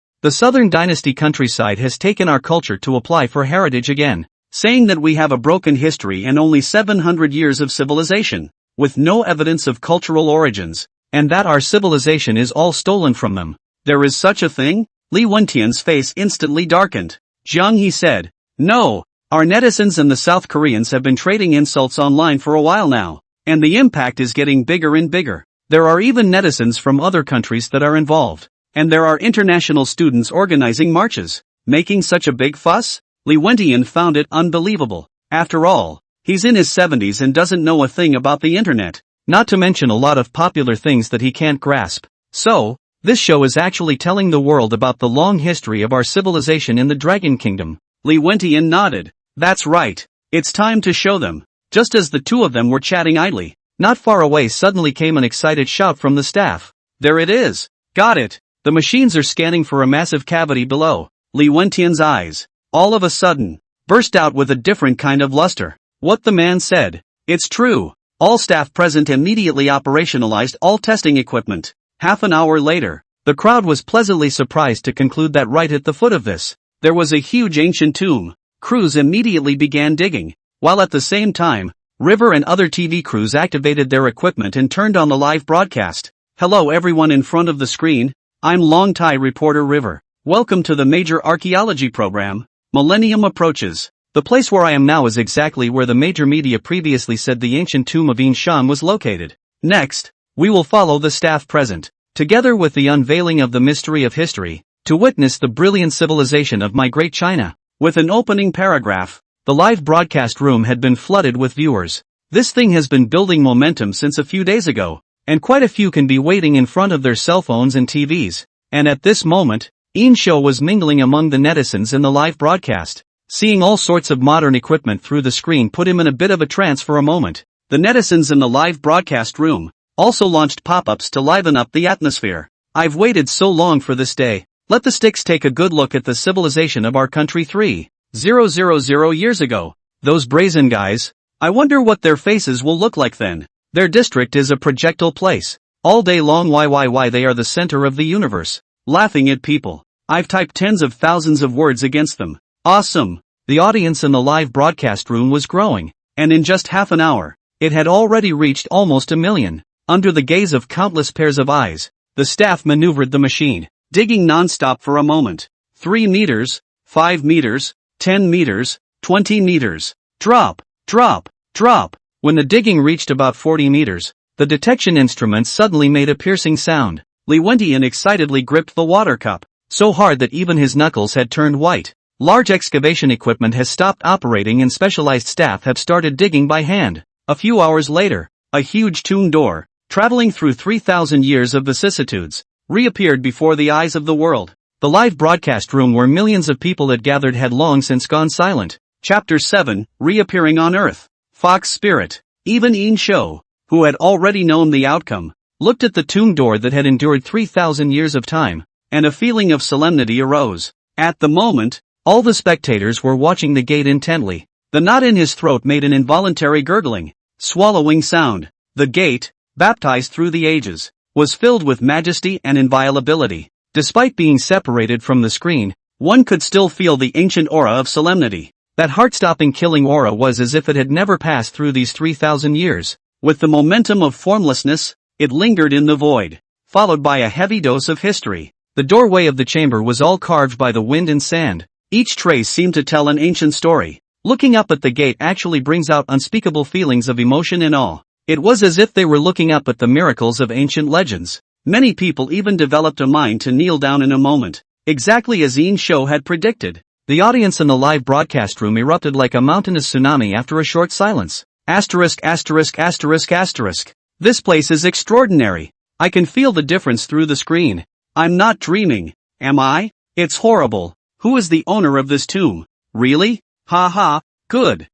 the Southern Dynasty countryside has taken our culture to apply for heritage again, saying that we have a broken history and only 700 years of civilization, with no evidence of cultural origins, and that our civilization is all stolen from them. There is such a thing? Li Wentian's face instantly darkened. Zhang He said, no, our netizens and the South Koreans have been trading insults online for a while now, and the impact is getting bigger and bigger. There are even netizens from other countries that are involved, and there are international students organizing marches, making such a big fuss? Li Wentian found it unbelievable. After all, he's in his 70s and doesn't know a thing about the internet, not to mention a lot of popular things that he can't grasp. So, this show is actually telling the world about the long history of our civilization in the Dragon Kingdom. Li Wentian nodded. That's right. It's time to show them. Just as the two of them were chatting idly, not far away suddenly came an excited shout from the staff. There it is. Got it. The machines are scanning for a massive cavity below. Li Wentian's eyes, all of a sudden, burst out with a different kind of luster. What the man said. It's true. All staff present immediately operationalized all testing equipment. Half an hour later, the crowd was pleasantly surprised to conclude that right at the foot of this, there was a huge ancient tomb. Crews immediately began digging, while at the same time, River and other TV crews activated their equipment and turned on the live broadcast. Hello everyone in front of the screen, I'm Long-Tai reporter River. Welcome to the major archaeology program. Millennium approaches. The place where I am now is exactly where the major media previously said the ancient tomb of Yin Shou was located. Next, we will follow the staff present, together with the unveiling of the mystery of history, to witness the brilliant civilization of my great China. With an opening paragraph, the live broadcast room had been flooded with viewers. This thing has been building momentum since a few days ago, and quite a few can be waiting in front of their cell phones and TVs. And at this moment, Yin Shou was mingling among the netizens in the live broadcast. Seeing all sorts of modern equipment through the screen put him in a bit of a trance for a moment. The netizens in the live broadcast room also launched pop-ups to liven up the atmosphere. I've waited so long for this day. Let the sticks take a good look at the civilization of our country 3,000 years ago. Those brazen guys. I wonder what their faces will look like then. Their district is a projectile place. All day long why they are the center of the universe. Laughing at people. I've typed tens of thousands of words against them. Awesome. The audience in the live broadcast room was growing, and in just half an hour, it had already reached almost 1 million. Under the gaze of countless pairs of eyes, the staff maneuvered the machine, digging non-stop for a moment. 3 meters, 5 meters, 10 meters, 20 meters. Drop, drop, drop. When the digging reached about 40 meters, the detection instruments suddenly made a piercing sound. Li Wentian excitedly gripped the water cup, so hard that even his knuckles had turned white. Large excavation equipment has stopped operating and specialized staff have started digging by hand. A few hours later, a huge tomb door, traveling through 3,000 years of vicissitudes, reappeared before the eyes of the world. The live broadcast room where millions of people had gathered had long since gone silent. Chapter 7, Reappearing on Earth. Fox Spirit. Even Yin Shou, who had already known the outcome, looked at the tomb door that had endured 3,000 years of time, and a feeling of solemnity arose. At the moment, all the spectators were watching the gate intently. The knot in his throat made an involuntary gurgling, swallowing sound. The gate, baptized through the ages, was filled with majesty and inviolability. Despite being separated from the screen, one could still feel the ancient aura of solemnity. That heart-stopping killing aura was as if it had never passed through these 3,000 years. With the momentum of formlessness, it lingered in the void, followed by a heavy dose of history. The doorway of the chamber was all carved by the wind and sand. Each trace seemed to tell an ancient story. Looking up at the gate actually brings out unspeakable feelings of emotion and awe. It was as if they were looking up at the miracles of ancient legends. Many people even developed a mind to kneel down in a moment, exactly as Yin Shou had predicted. The audience in the live broadcast room erupted like a mountainous tsunami after a short silence. Asterisk. This place is extraordinary. I can feel the difference through the screen. I'm not dreaming, am I? It's horrible. Who is the owner of this tomb? Really? Ha ha, good.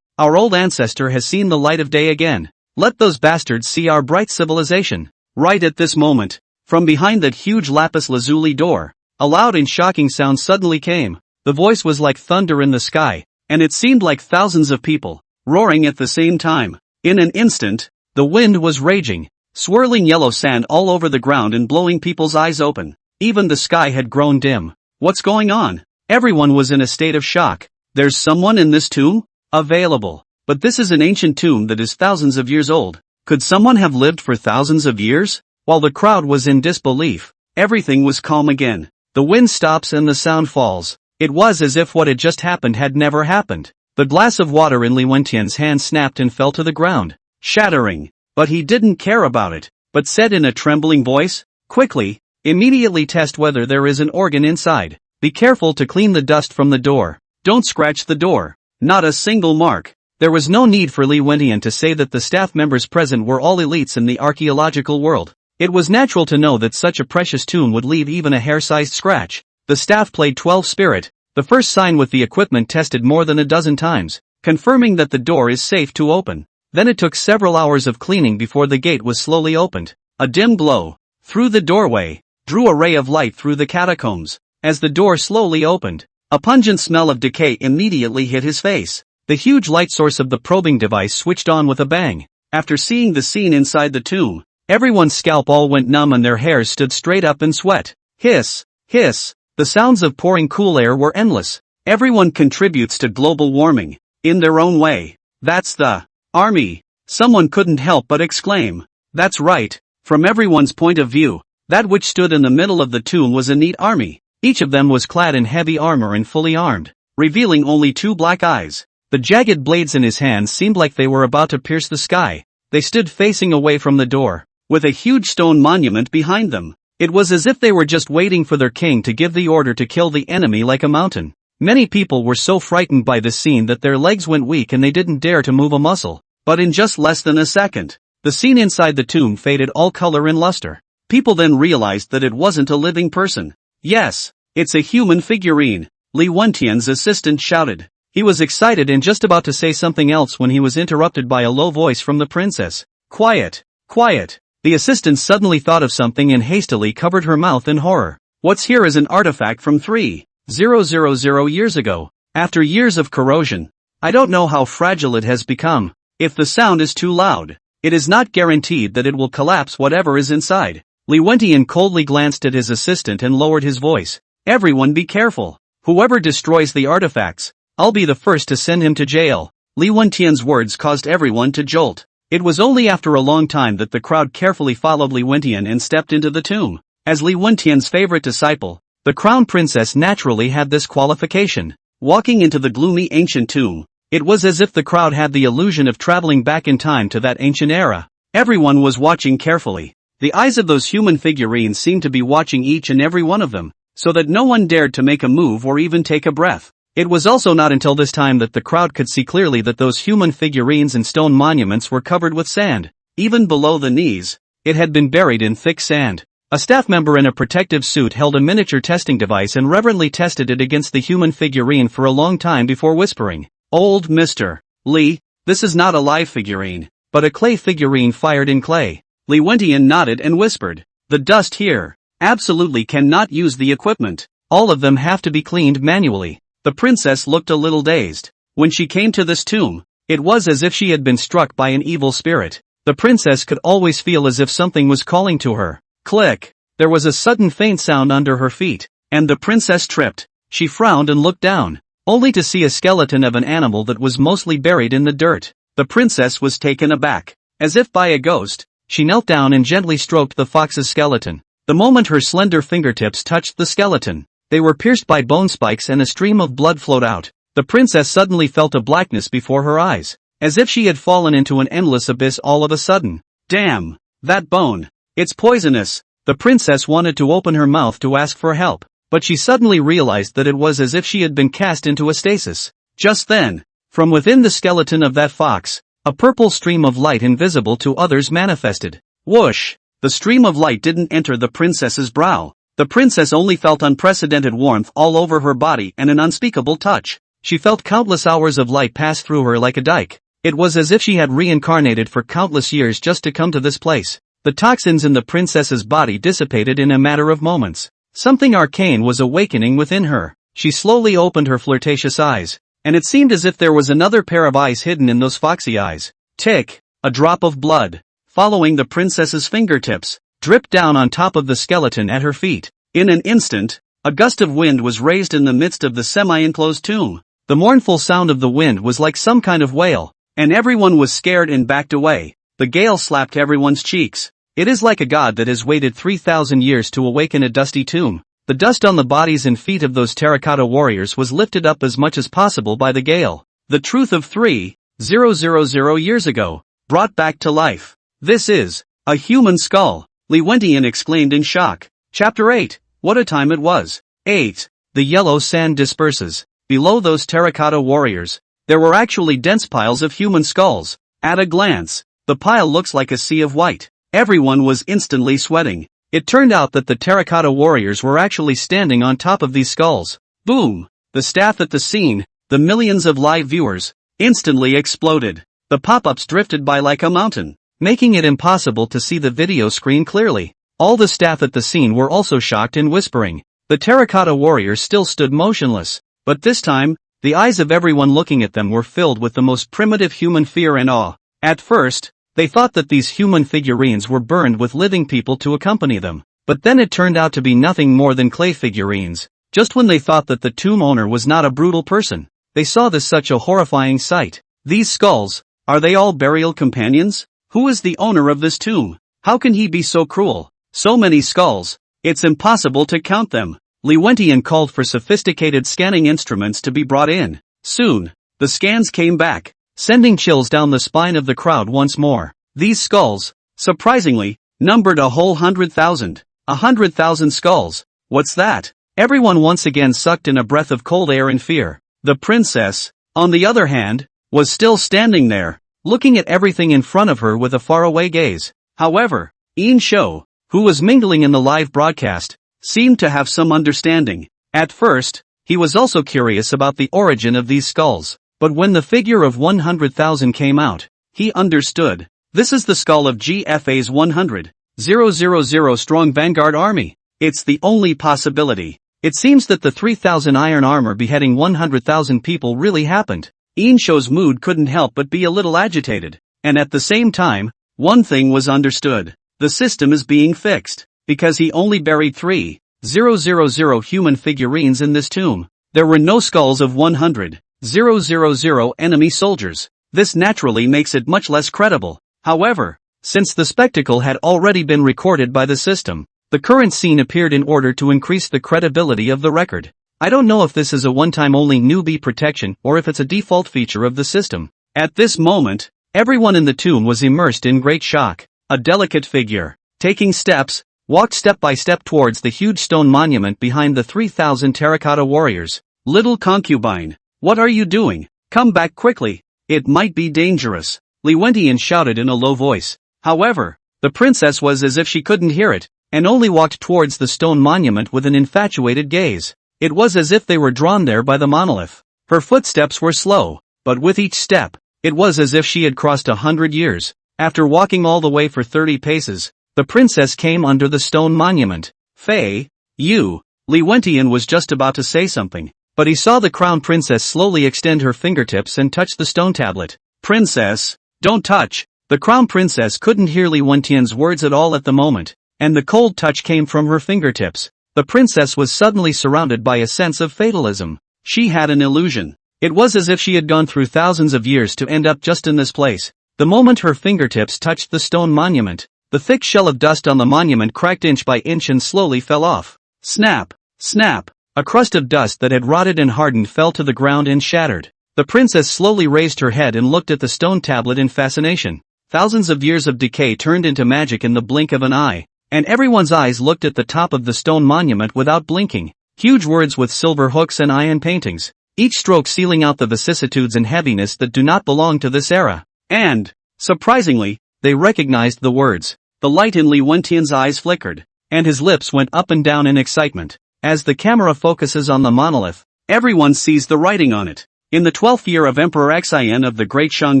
Our old ancestor has seen the light of day again. Let those bastards see our bright civilization. Right at this moment, from behind that huge lapis lazuli door, a loud and shocking sound suddenly came. The voice was like thunder in the sky, and it seemed like thousands of people, roaring at the same time. In an instant, the wind was raging, swirling yellow sand all over the ground and blowing people's eyes open. Even the sky had grown dim. What's going on? Everyone was in a state of shock. There's someone in this tomb? Available. But this is an ancient tomb that is thousands of years old. Could someone have lived for thousands of years? While the crowd was in disbelief, everything was calm again. The wind stops and the sound falls. It was as if what had just happened had never happened. The glass of water in Li Wentian's hand snapped and fell to the ground, shattering. But he didn't care about it, but said in a trembling voice, quickly, immediately test whether there is an organ inside. Be careful to clean the dust from the door. Don't scratch the door. Not a single mark. There was no need for Li Wentian to say that the staff members present were all elites in the archaeological world. It was natural to know that such a precious tomb would leave even a hair-sized scratch. The staff played 12 Spirit, the first sign with the equipment tested more than a dozen times, confirming that the door is safe to open. Then it took several hours of cleaning before the gate was slowly opened. A dim glow, through the doorway, drew a ray of light through the catacombs. As the door slowly opened, a pungent smell of decay immediately hit his face. The huge light source of the probing device switched on with a bang. After seeing the scene inside the tomb, everyone's scalp all went numb and their hairs stood straight up in sweat. Hiss, hiss. The sounds of pouring cool air were endless. Everyone contributes to global warming, in their own way. That's the army. Someone couldn't help but exclaim. That's right. From everyone's point of view, that which stood in the middle of the tomb was a neat army. Each of them was clad in heavy armor and fully armed, revealing only 2 black eyes. The jagged blades in his hands seemed like they were about to pierce the sky. They stood facing away from the door, with a huge stone monument behind them. It was as if they were just waiting for their king to give the order to kill the enemy like a mountain. Many people were so frightened by this scene that their legs went weak and they didn't dare to move a muscle. But in just less than a second, the scene inside the tomb faded all color and luster. People then realized that it wasn't a living person. Yes, it's a human figurine. Li Wentian's assistant shouted. He was excited and just about to say something else when he was interrupted by a low voice from the princess. Quiet! Quiet! The assistant suddenly thought of something and hastily covered her mouth in horror. What's here is an artifact from 3,000 years ago. After years of corrosion, I don't know how fragile it has become. If the sound is too loud, it is not guaranteed that it will collapse whatever is inside. Li Wentian coldly glanced at his assistant and lowered his voice. Everyone be careful. Whoever destroys the artifacts, I'll be the first to send him to jail. Li Wentian's words caused everyone to jolt. It was only after a long time that the crowd carefully followed Li Wentian and stepped into the tomb. As Li Wentian's favorite disciple, the crown princess naturally had this qualification. Walking into the gloomy ancient tomb, it was as if the crowd had the illusion of traveling back in time to that ancient era. Everyone was watching carefully. The eyes of those human figurines seemed to be watching each and every one of them, so that no one dared to make a move or even take a breath. It was also not until this time that the crowd could see clearly that those human figurines and stone monuments were covered with sand. Even below the knees, it had been buried in thick sand. A staff member in a protective suit held a miniature testing device and reverently tested it against the human figurine for a long time before whispering, "Old Mr. Li, this is not a live figurine, but a clay figurine fired in clay." Li Wentian nodded and whispered, "The dust here absolutely cannot use the equipment. All of them have to be cleaned manually." The princess looked a little dazed. When she came to this tomb, it was as if she had been struck by an evil spirit. The princess could always feel as if something was calling to her. Click! There was a sudden faint sound under her feet, and the princess tripped. She frowned and looked down, only to see a skeleton of an animal that was mostly buried in the dirt. The princess was taken aback. As if by a ghost, she knelt down and gently stroked the fox's skeleton. The moment her slender fingertips touched the skeleton, they were pierced by bone spikes and a stream of blood flowed out. The princess suddenly felt a blackness before her eyes, as if she had fallen into an endless abyss all of a sudden. Damn! That bone! It's poisonous! The princess wanted to open her mouth to ask for help, but she suddenly realized that it was as if she had been cast into a stasis. Just then, from within the skeleton of that fox, a purple stream of light invisible to others manifested. Whoosh! The stream of light didn't enter the princess's brow. The princess only felt unprecedented warmth all over her body and an unspeakable touch. She felt countless hours of light pass through her like a dike. It was as if she had reincarnated for countless years just to come to this place. The toxins in the princess's body dissipated in a matter of moments. Something arcane was awakening within her. She slowly opened her flirtatious eyes, and it seemed as if there was another pair of eyes hidden in those foxy eyes. Tick! A drop of blood, following the princess's fingertips, dripped down on top of the skeleton at her feet. In an instant, a gust of wind was raised in the midst of the semi-enclosed tomb. The mournful sound of the wind was like some kind of wail, and everyone was scared and backed away. The gale slapped everyone's cheeks. It is like a god that has waited 3,000 years to awaken a dusty tomb. The dust on the bodies and feet of those terracotta warriors was lifted up as much as possible by the gale. The truth of 3,000 years ago, brought back to life. This is a human skull, Li Wentian exclaimed in shock. Chapter 8. What a time it was. 8. The yellow sand disperses. Below those terracotta warriors, there were actually dense piles of human skulls. At a glance, the pile looks like a sea of white. Everyone was instantly sweating. It turned out that the terracotta warriors were actually standing on top of these skulls. Boom! The staff at the scene, the millions of live viewers, instantly exploded. The pop-ups drifted by like a mountain, making it impossible to see the video screen clearly. All the staff at the scene were also shocked and whispering. The terracotta warriors still stood motionless, but this time, the eyes of everyone looking at them were filled with the most primitive human fear and awe. At first, they thought that these human figurines were burned with living people to accompany them, but then it turned out to be nothing more than clay figurines. Just when they thought that the tomb owner was not a brutal person, they saw such a horrifying sight. These skulls, are they all burial companions? Who is the owner of this tomb? How can he be so cruel? So many skulls, it's impossible to count them. Li Wentian called for sophisticated scanning instruments to be brought in. Soon, the scans came back, sending chills down the spine of the crowd once more. These skulls, surprisingly, numbered a whole 100,000. 100,000 skulls. What's that? Everyone once again sucked in a breath of cold air in fear. The princess, on the other hand, was still standing there, looking at everything in front of her with a faraway gaze. However, Yin Shou, who was mingling in the live broadcast, seemed to have some understanding. At first, He was also curious about the origin of these skulls. But when the figure of 100,000 came out, he understood. This is the skull of GFA's 100,000 strong vanguard army. It's the only possibility. It seems that the 3,000 iron armor beheading 100,000 people really happened. Yin Shou's mood couldn't help but be a little agitated. And at the same time, one thing was understood. The system is being fixed. Because he only buried 3,000 human figurines in this tomb. There were no skulls of 100,000 enemy soldiers. This naturally makes it much less credible. However, since the spectacle had already been recorded by the system, the current scene appeared in order to increase the credibility of the record. I don't know if this is a one-time only newbie protection or if it's a default feature of the system. At this moment, everyone in the tomb was immersed in great shock. A delicate figure, taking steps, walked step by step towards the huge stone monument behind the 3,000 terracotta warriors. Little concubine, what are you doing? Come back quickly. It might be dangerous. Li Wentian shouted in a low voice. However, the princess was as if she couldn't hear it, and only walked towards the stone monument with an infatuated gaze. It was as if they were drawn there by the monolith. Her footsteps were slow, but with each step, it was as if she had crossed 100 years. After walking all the way for 30 paces, the princess came under the stone monument. Fei, you. Li Wentian was just about to say something, but he saw the crown princess slowly extend her fingertips and touch the stone tablet. Princess, don't touch. The crown princess couldn't hear Li Wentian's words at all at the moment, and the cold touch came from her fingertips. The princess was suddenly surrounded by a sense of fatalism. She had an illusion. It was as if she had gone through thousands of years to end up just in this place. The moment her fingertips touched the stone monument, the thick shell of dust on the monument cracked inch by inch and slowly fell off. Snap! Snap! A crust of dust that had rotted and hardened fell to the ground and shattered. The princess slowly raised her head and looked at the stone tablet in fascination. Thousands of years of decay turned into magic in the blink of an eye, and everyone's eyes looked at the top of the stone monument without blinking. Huge words with silver hooks and iron paintings, each stroke sealing out the vicissitudes and heaviness that do not belong to this era. And, surprisingly, they recognized the words. The light in Li Wentian's eyes flickered, and his lips went up and down in excitement. As the camera focuses on the monolith, everyone sees the writing on it. In the 12th year of Emperor Xian of the Great Shang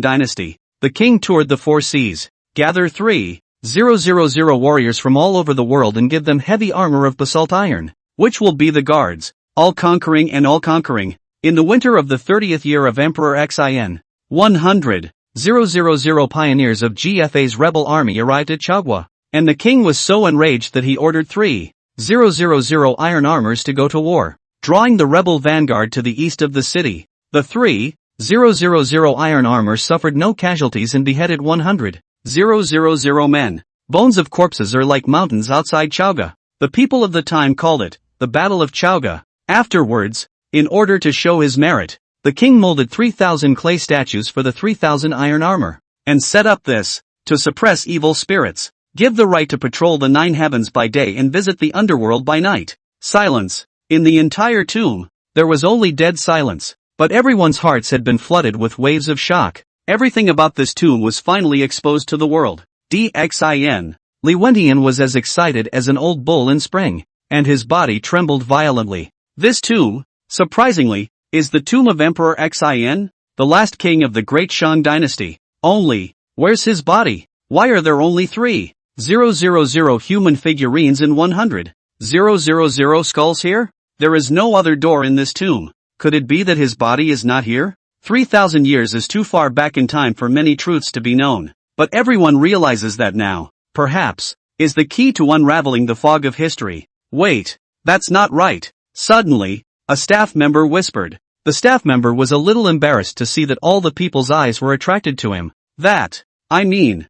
Dynasty, the king toured the 4 seas. Gather 3,000 warriors from all over the world and give them heavy armor of basalt iron, which will be the guards, all-conquering and all-conquering. In the winter of the 30th year of Emperor Xian, 100,000 pioneers of GFA's rebel army arrived at Chaoge, and the king was so enraged that he ordered 3,000 iron armors to go to war, drawing the rebel vanguard to the east of the city. The 3,000 iron armor suffered no casualties and beheaded 100,000 men. Bones of corpses are like mountains outside Chaoge. The people of the time called it the Battle of Chaoge. Afterwards, in order to show his merit, the king molded 3,000 clay statues for the 3,000 iron armor, and set up this to suppress evil spirits, give the right to patrol the 9 heavens by day and visit the underworld by night. Silence. In the entire tomb, there was only dead silence. But everyone's hearts had been flooded with waves of shock. Everything about this tomb was finally exposed to the world. DXIN. Li Wentian was as excited as an old bull in spring, and his body trembled violently. This tomb, surprisingly, is the tomb of Emperor Xin, the last king of the Great Shang Dynasty. Only, where's his body? Why are there only 3,000 human figurines and 100,000 skulls here? There is no other door in this tomb. Could it be that his body is not here? 3,000 years is too far back in time for many truths to be known. But everyone realizes that now, perhaps, is the key to unraveling the fog of history. Wait, that's not right. Suddenly, a staff member whispered. The staff member was a little embarrassed to see that all the people's eyes were attracted to him. I mean,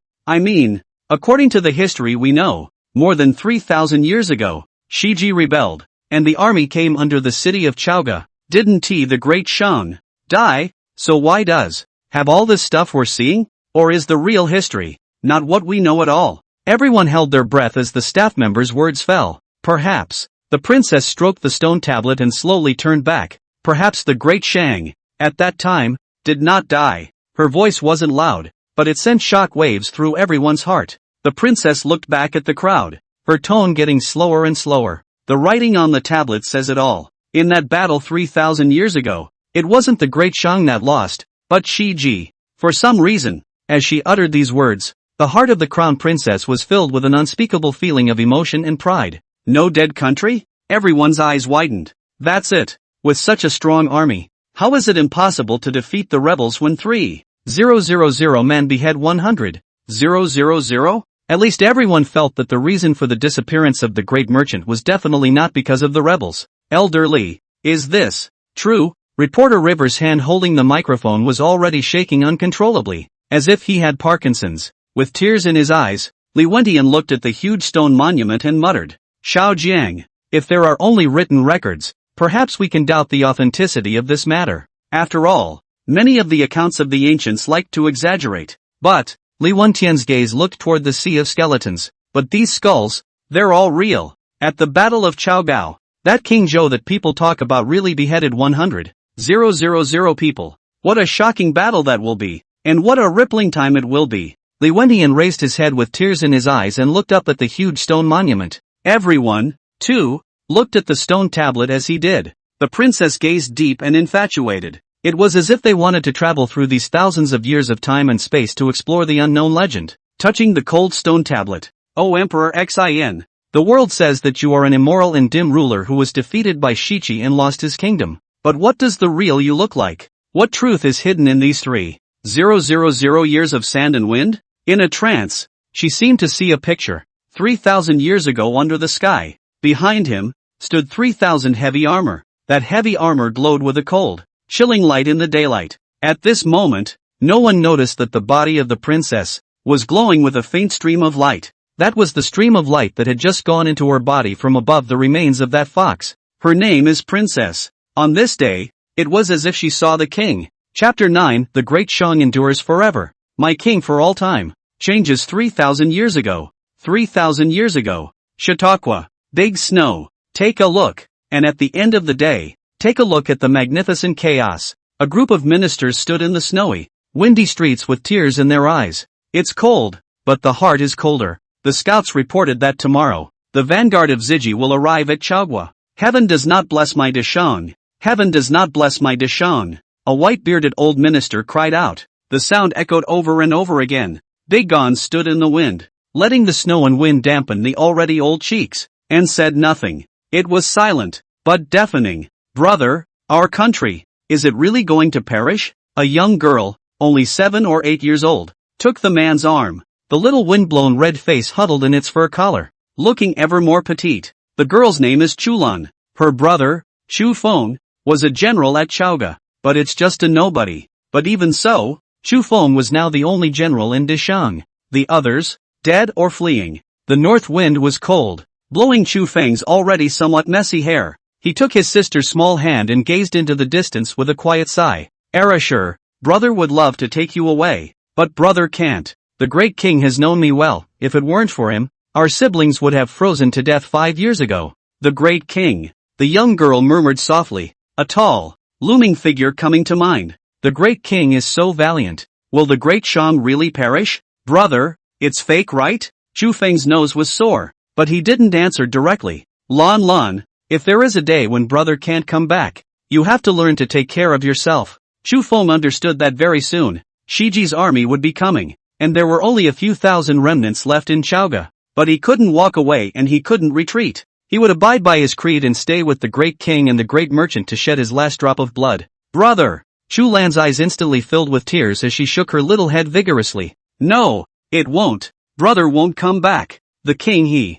according to the history we know, more than 3,000 years ago, Shiji rebelled, and the army came under the city of Chaoge. Didn't the Great Shang die? So why does have all this stuff we're seeing? Or is the real history not what we know at all? Everyone held their breath as the staff member's words fell. Perhaps. The princess stroked the stone tablet and slowly turned back. Perhaps the Great Shang, at that time, did not die. Her voice wasn't loud, but it sent shock waves through everyone's heart. The princess looked back at the crowd, her tone getting slower and slower. The writing on the tablet says it all. In that battle 3,000 years ago, it wasn't the Great Shang that lost, but Shiji. For some reason, as she uttered these words, the heart of the crown princess was filled with an unspeakable feeling of emotion and pride. No dead country? Everyone's eyes widened. That's it. With such a strong army, how is it impossible to defeat the rebels when 3,000 men behead 100,000? At least everyone felt that the reason for the disappearance of the great merchant was definitely not because of the rebels. Elderly. Is this true? Reporter Rivers' hand holding the microphone was already shaking uncontrollably, as if he had Parkinson's. With tears in his eyes, Li Wentian looked at the huge stone monument and muttered, Xiao Jiang, if there are only written records, perhaps we can doubt the authenticity of this matter. After all, many of the accounts of the ancients liked to exaggerate. But, Li Wentian's gaze looked toward the sea of skeletons. But these skulls, they're all real. At the Battle of Chaoge, that King Zhou that people talk about really beheaded 100,000 people. What a shocking battle that will be, and what a rippling time it will be. Li Wentian raised his head with tears in his eyes and looked up at the huge stone monument. Everyone, too, looked at the stone tablet as he did. The princess gazed deep and infatuated. It was as if they wanted to travel through these thousands of years of time and space to explore the unknown legend. Touching the cold stone tablet. O Emperor Xin, the world says that you are an immoral and dim ruler who was defeated by Shichi and lost his kingdom. But what does the real you look like? What truth is hidden in these 3,000 years of sand and wind? In a trance, she seemed to see a picture. 3,000 years ago under the sky, behind him, stood 3,000 heavy armor. That heavy armor glowed with a cold, chilling light in the daylight. At this moment, no one noticed that the body of the princess was glowing with a faint stream of light. That was the stream of light that had just gone into her body from above the remains of that fox. Her name is Princess. On this day, it was as if she saw the king. Chapter 9, The Great Shang endures forever. My king for all time. Changes 3,000 years ago. 3,000 years ago. Chautauqua. Big snow. Take a look. And at the end of the day, take a look at the magnificent chaos. A group of ministers stood in the snowy, windy streets with tears in their eyes. It's cold, but the heart is colder. The scouts reported that tomorrow, the vanguard of Ziji will arrive at Chaoge. Heaven does not bless my Deshang. Heaven does not bless my Deshang. A white-bearded old minister cried out. The sound echoed over and over again. Big Gon stood in the wind, letting the snow and wind dampen the already old cheeks, and said nothing. It was silent, but deafening. Brother, our country, is it really going to perish? A young girl, only 7 or 8 years old, took the man's arm. The little wind-blown red face huddled in its fur collar, looking ever more petite. The girl's name is Chulan. Her brother, Chu Feng, was a general at Chaoge, but it's just a nobody. But even so, Chu Feng was now the only general in Deshang. The others, dead or fleeing. The north wind was cold, blowing Chu Feng's already somewhat messy hair. He took his sister's small hand and gazed into the distance with a quiet sigh. Erasure, brother would love to take you away, but brother can't. The great king has known me well. If it weren't for him, our siblings would have frozen to death 5 years ago. The great king. The young girl murmured softly, a tall, looming figure coming to mind. The great king is so valiant. Will the great Shang really perish? Brother, it's fake, right? Chu Feng's nose was sore, but he didn't answer directly. Lan, if there is a day when brother can't come back, you have to learn to take care of yourself. Chu Feng understood that very soon, Shiji's army would be coming, and there were only a few thousand remnants left in Chaoge. But he couldn't walk away and he couldn't retreat. He would abide by his creed and stay with the great king and the great merchant to shed his last drop of blood. Brother! Chu Lan's eyes instantly filled with tears as she shook her little head vigorously. No, it won't. Brother won't come back. The king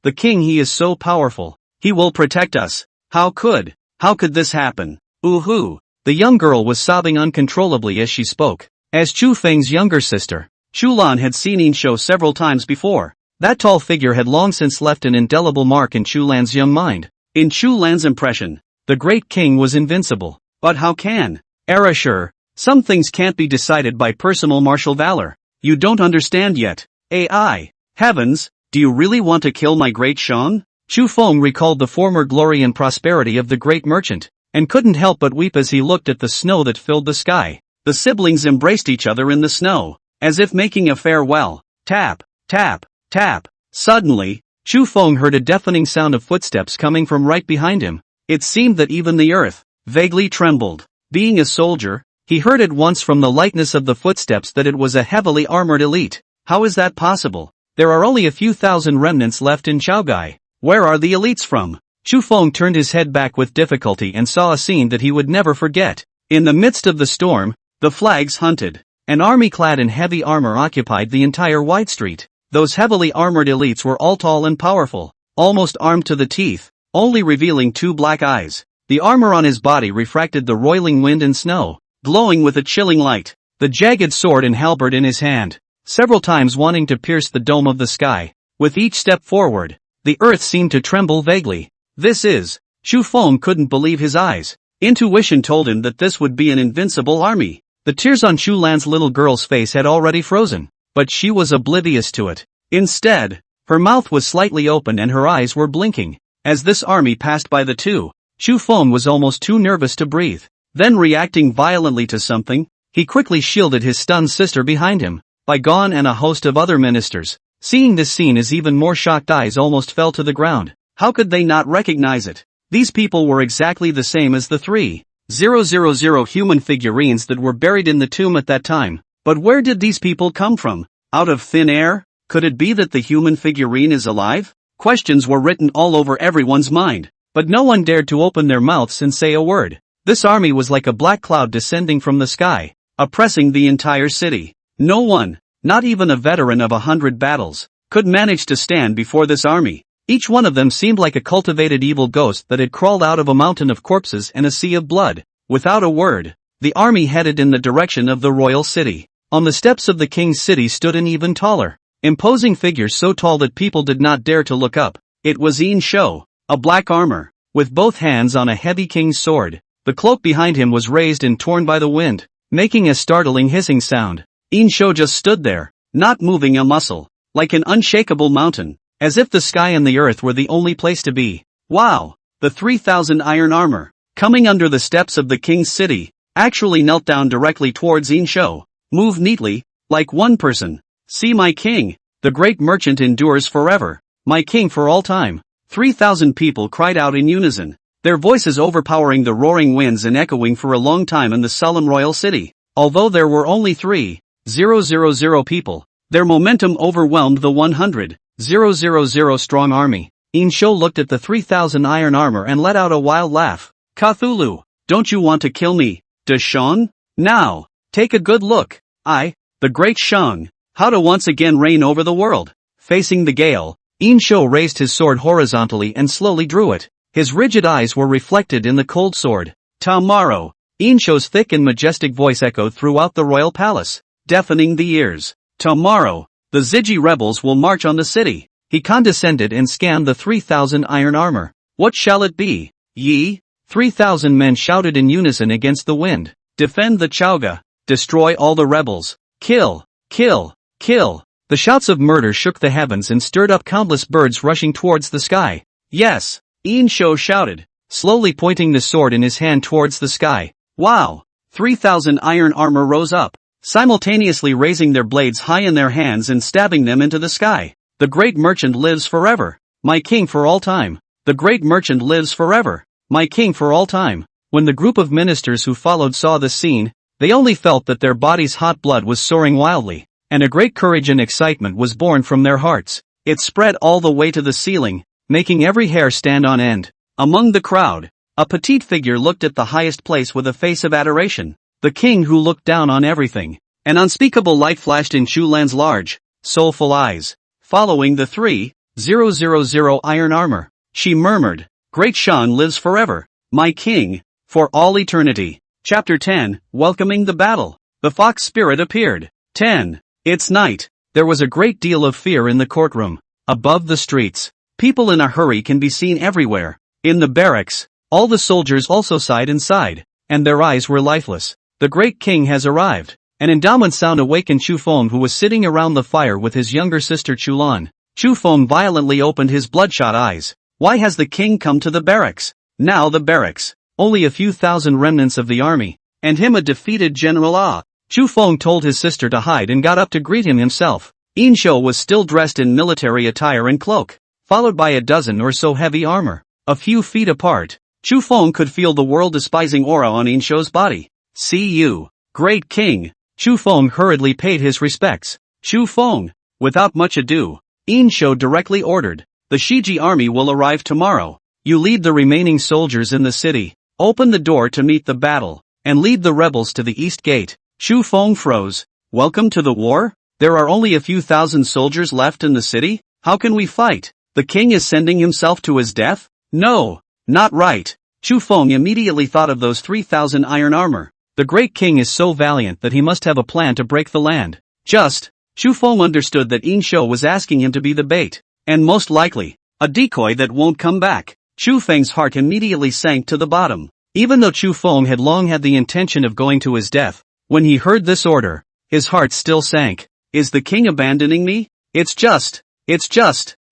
the king is so powerful. He will protect us. How could this happen? Ooh-hoo. The young girl was sobbing uncontrollably as she spoke. As Chu Feng's younger sister, Chu Lan had seen Yin Shou several times before. That tall figure had long since left an indelible mark in Chu Lan's young mind. In Chu Lan's impression, the great king was invincible. But how can? Erasure, some things can't be decided by personal martial valor. You don't understand yet. AI. Heavens, do you really want to kill my great Shang? Chu Feng recalled the former glory and prosperity of the great merchant, and couldn't help but weep as he looked at the snow that filled the sky. The siblings embraced each other in the snow, as if making a farewell. Tap, tap, tap. Suddenly, Chu Feng heard a deafening sound of footsteps coming from right behind him. It seemed that even the earth vaguely trembled. Being a soldier, he heard at once from the lightness of the footsteps that it was a heavily armored elite. How is that possible? There are only a few thousand remnants left in Chaoge. Where are the elites from? Chu Feng turned his head back with difficulty and saw a scene that he would never forget. In the midst of the storm, the flags hunted. An army clad in heavy armor occupied the entire wide street. Those heavily armored elites were all tall and powerful, almost armed to the teeth, only revealing two black eyes. The armor on his body refracted the roiling wind and snow, glowing with a chilling light. The jagged sword and halberd in his hand, several times wanting to pierce the dome of the sky. With each step forward, the earth seemed to tremble vaguely. This is... Chu Feng couldn't believe his eyes. Intuition told him that this would be an invincible army. The tears on Chu Lan's little girl's face had already frozen, but she was oblivious to it. Instead, her mouth was slightly open and her eyes were blinking. As this army passed by the two, Chu Feng was almost too nervous to breathe. Then reacting violently to something, he quickly shielded his stunned sister behind him. Bai Gong and a host of other ministers, seeing this scene, his even more shocked eyes almost fell to the ground. How could they not recognize it? These people were exactly the same as the 3,000 human figurines that were buried in the tomb at that time. But where did these people come from? Out of thin air? Could it be that the human figurine is alive? Questions were written all over everyone's mind, but no one dared to open their mouths and say a word. This army was like a black cloud descending from the sky, oppressing the entire city. No one, not even a veteran of 100 battles, could manage to stand before this army. Each one of them seemed like a cultivated evil ghost that had crawled out of a mountain of corpses and a sea of blood. Without a word, the army headed in the direction of the royal city. On the steps of the king's city stood an even taller, imposing figure so tall that people did not dare to look up. It was Yin Shou, a black armor, with both hands on a heavy king's sword. The cloak behind him was raised and torn by the wind, making a startling hissing sound. Yin Shou just stood there, not moving a muscle, like an unshakable mountain, as if the sky and the earth were the only place to be. Wow! The 3,000 iron armor, coming under the steps of the king's city, actually knelt down directly towards Yin Shou, moved neatly, like one person. See my king, the great merchant endures forever, my king for all time. 3,000 people cried out in unison, their voices overpowering the roaring winds and echoing for a long time in the solemn royal city. Although there were only 3,000 people, their momentum overwhelmed the 100,000 strong army. Yin Shou looked at the 3,000 iron armor and let out a wild laugh. Cthulhu, don't you want to kill me, Deshaun? Now, take a good look. I, the Great Shang, how to once again reign over the world. Facing the gale, Yin Shou raised his sword horizontally and slowly drew it. His rigid eyes were reflected in the cold sword. Tomorrow, Yin Shou's thick and majestic voice echoed throughout the royal palace, deafening the ears. Tomorrow, the Ziji rebels will march on the city. He condescended and scanned the 3,000 iron armor. What shall it be? Ye? 3,000 men shouted in unison against the wind. Defend the Chaoge. Destroy all the rebels. Kill, kill, kill. The shouts of murder shook the heavens and stirred up countless birds rushing towards the sky. Yes, Yin Shou shouted, slowly pointing the sword in his hand towards the sky. Wow! 3,000 iron armor rose up, simultaneously raising their blades high in their hands and stabbing them into the sky. The great merchant lives forever, my king for all time. The great merchant lives forever, my king for all time. When the group of ministers who followed saw the scene, they only felt that their bodies' hot blood was soaring wildly, and a great courage and excitement was born from their hearts. It spread all the way to the ceiling, making every hair stand on end. Among the crowd, a petite figure looked at the highest place with a face of adoration. The king who looked down on everything. An unspeakable light flashed in Chu Lan's large, soulful eyes. Following the 3,000 iron armor, she murmured, Great Shang lives forever, my king, for all eternity. Chapter 10, Welcoming the Battle. The fox spirit appeared. 10. It's night. There was a great deal of fear in the courtroom. Above the streets, people in a hurry can be seen everywhere. In the barracks, all the soldiers also sighed and sighed, and their eyes were lifeless. The great king has arrived. An endowment sound awakened Chu Feng, who was sitting around the fire with his younger sister Chu Lan. Chu Feng violently opened his bloodshot eyes. Why has the king come to the barracks? Now the barracks. Only a few thousand remnants of the army, and him a defeated general. Chu Feng told his sister to hide and got up to greet him himself. Yin Shou was still dressed in military attire and cloak, followed by a dozen or so heavy armor. A few feet apart, Chu Feng could feel the world-despising aura on Yin Shou's body. "See you, great king." Chu Feng hurriedly paid his respects. "Chu Feng." Without much ado, Yin Shou directly ordered, "The Shiji army will arrive tomorrow. You lead the remaining soldiers in the city, open the door to meet the battle, and lead the rebels to the east gate." Chu Feng froze. "Welcome to the war? There are only a few thousand soldiers left in the city? How can we fight? The king is sending himself to his death? No, not right." Chu Feng immediately thought of those 3,000 iron armor. The great king is so valiant that he must have a plan to break the land. Chu Feng understood that Yin Shou was asking him to be the bait, and most likely, a decoy that won't come back. Chu Feng's heart immediately sank to the bottom. Even though Chu Feng had long had the intention of going to his death, when he heard this order, his heart still sank. Is the king abandoning me? It's just,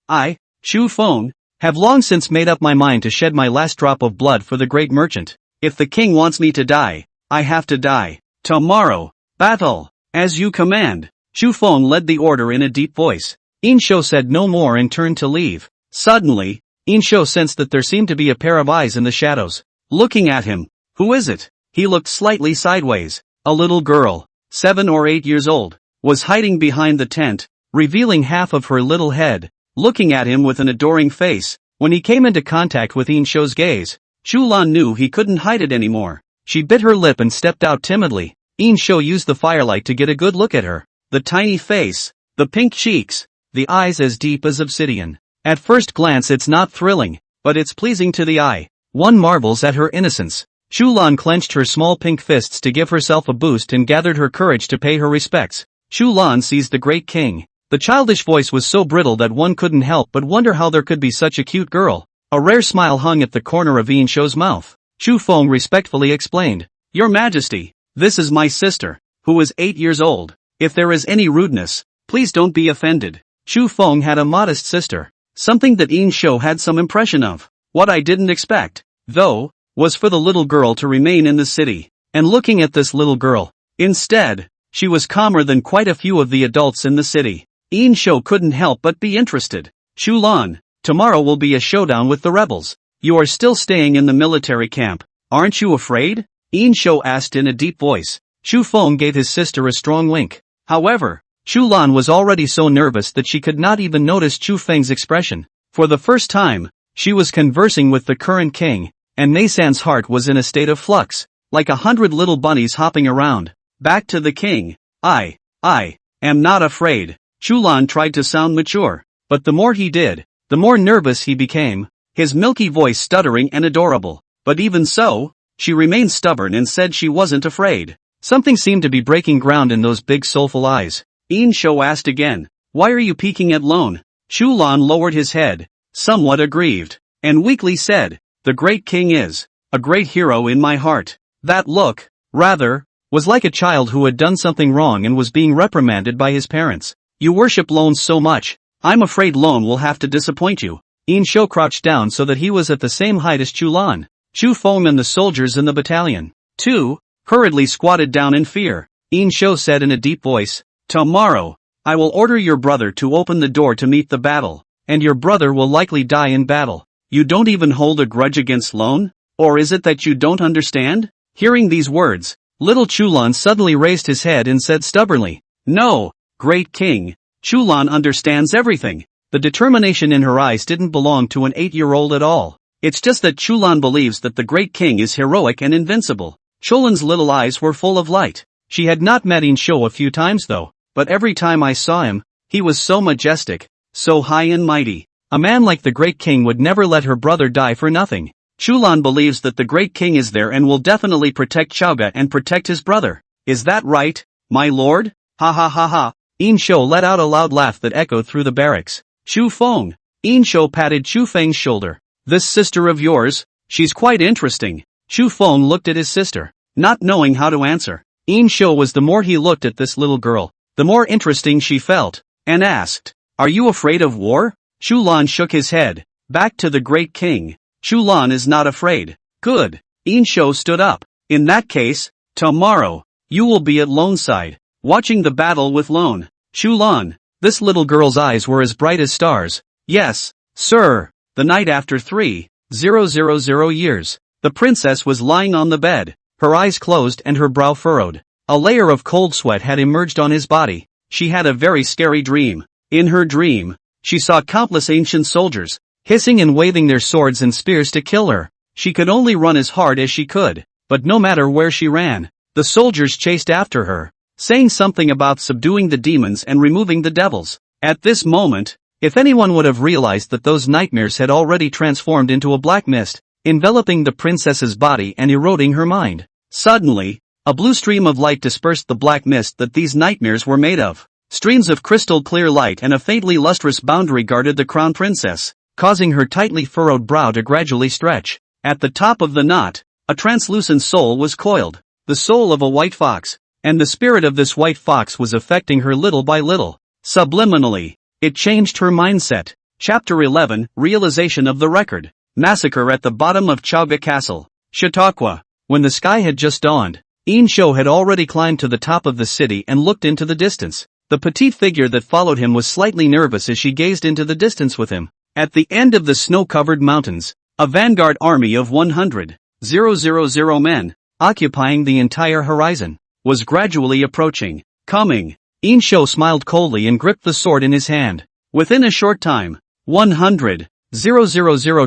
I, Chu Feng, have long since made up my mind to shed my last drop of blood for the great merchant. If the king wants me to die, I have to die. Tomorrow, battle, as you command. Chu Feng led the order in a deep voice. Yin Shou said no more and turned to leave. Suddenly, Yin Shou sensed that there seemed to be a pair of eyes in the shadows, looking at him. Who is it? He looked slightly sideways. A little girl, 7 or 8 years old, was hiding behind the tent, revealing half of her little head, looking at him with an adoring face. When he came into contact with Yin Shou's gaze, Chu Lan knew he couldn't hide it anymore. She bit her lip and stepped out timidly. Yin Shou used the firelight to get a good look at her. The tiny face, the pink cheeks, the eyes as deep as obsidian. At first glance it's not thrilling, but it's pleasing to the eye. One marvels at her innocence. Chu Lan clenched her small pink fists to give herself a boost and gathered her courage to pay her respects. Chu Lan seized the great king. The childish voice was so brittle that one couldn't help but wonder how there could be such a cute girl. A rare smile hung at the corner of Yin Shou's mouth. Chu Feng respectfully explained, "Your Majesty, this is my sister, who is 8 years old. If there is any rudeness, please don't be offended." Chu Feng had a modest sister, something that Yin Shou had some impression of. What I didn't expect, though, was for the little girl to remain in the city, and looking at this little girl. Instead, she was calmer than quite a few of the adults in the city. Yin Shou couldn't help but be interested. "Chu Lan, tomorrow will be a showdown with the rebels. You are still staying in the military camp, aren't you afraid?" Yin Shou asked in a deep voice. Chu Feng gave his sister a strong wink. However, Chu Lan was already so nervous that she could not even notice Chu Feng's expression. For the first time, she was conversing with the current king, and Mei San's heart was in a state of flux, like 100 little bunnies hopping around. Back to the king. I am not afraid." Chu Lan tried to sound mature, but the more he did, the more nervous he became, his milky voice stuttering and adorable. But even so, she remained stubborn and said she wasn't afraid. Something seemed to be breaking ground in those big soulful eyes. Yin Shou asked again, "Why are you peeking at Lone?" Chu Lan lowered his head, somewhat aggrieved, and weakly said, "The great king is a great hero in my heart." That look, rather, was like a child who had done something wrong and was being reprimanded by his parents. "You worship Lone so much, I'm afraid Lone will have to disappoint you." Yin Shou crouched down so that he was at the same height as Chu Lan. Chu Feng and the soldiers in the battalion, too, hurriedly squatted down in fear. Yin Shou said in a deep voice, "Tomorrow, I will order your brother to open the door to meet the battle, and your brother will likely die in battle. You don't even hold a grudge against Lone? Or is it that you don't understand?" Hearing these words, little Chu Lan suddenly raised his head and said stubbornly, "No, great king, Chu Lan understands everything." The determination in her eyes didn't belong to an 8-year-old at all. It's just that Chu Lan believes that the great king is heroic and invincible. Chu Lan's little eyes were full of light. She had not met Yin Shou a few times though, but every time I saw him, he was so majestic, so high and mighty. A man like the great king would never let her brother die for nothing. Chu Lan believes that the great king is there and will definitely protect Chaoge and protect his brother. Is that right, my lord? Ha ha ha ha. Yin Shou let out a loud laugh that echoed through the barracks. Chu Feng. Yin Shou patted Chu Feng's shoulder. "This sister of yours, she's quite interesting." Chu Feng looked at his sister, not knowing how to answer. Yin Shou was the more he looked at this little girl, the more interesting she felt, and asked, "Are you afraid of war?" Chu Lan shook his head. "Back to the great king. Chu Lan is not afraid." "Good." Yin Shou stood up. "In that case, tomorrow, you will be at Lone's side, watching the battle with Lone." Chu Lan. This little girl's eyes were as bright as stars. "Yes, sir." The night after 3,000 years. The princess was lying on the bed, her eyes closed and her brow furrowed. A layer of cold sweat had emerged on his body. She had a very scary dream. In her dream, she saw countless ancient soldiers, hissing and waving their swords and spears to kill her. She could only run as hard as she could, but no matter where she ran, the soldiers chased after her, saying something about subduing the demons and removing the devils. At this moment, if anyone would have realized that those nightmares had already transformed into a black mist, enveloping the princess's body and eroding her mind. Suddenly, a blue stream of light dispersed the black mist that these nightmares were made of. Streams of crystal clear light and a faintly lustrous boundary guarded the crown princess, causing her tightly furrowed brow to gradually stretch. At the top of the knot, a translucent soul was coiled, the soul of a white fox, and the spirit of this white fox was affecting her little by little. Subliminally, it changed her mindset. Chapter 11, Realization of the Record. Massacre at the bottom of Chaoge Castle. Chautauqua. When the sky had just dawned, Yin Shou had already climbed to the top of the city and looked into the distance. The petite figure that followed him was slightly nervous as she gazed into the distance with him. At the end of the snow-covered mountains, a vanguard army of 100,000 men, occupying the entire horizon, was gradually approaching. Coming. Yin Shou smiled coldly and gripped the sword in his hand. Within a short time, 100,000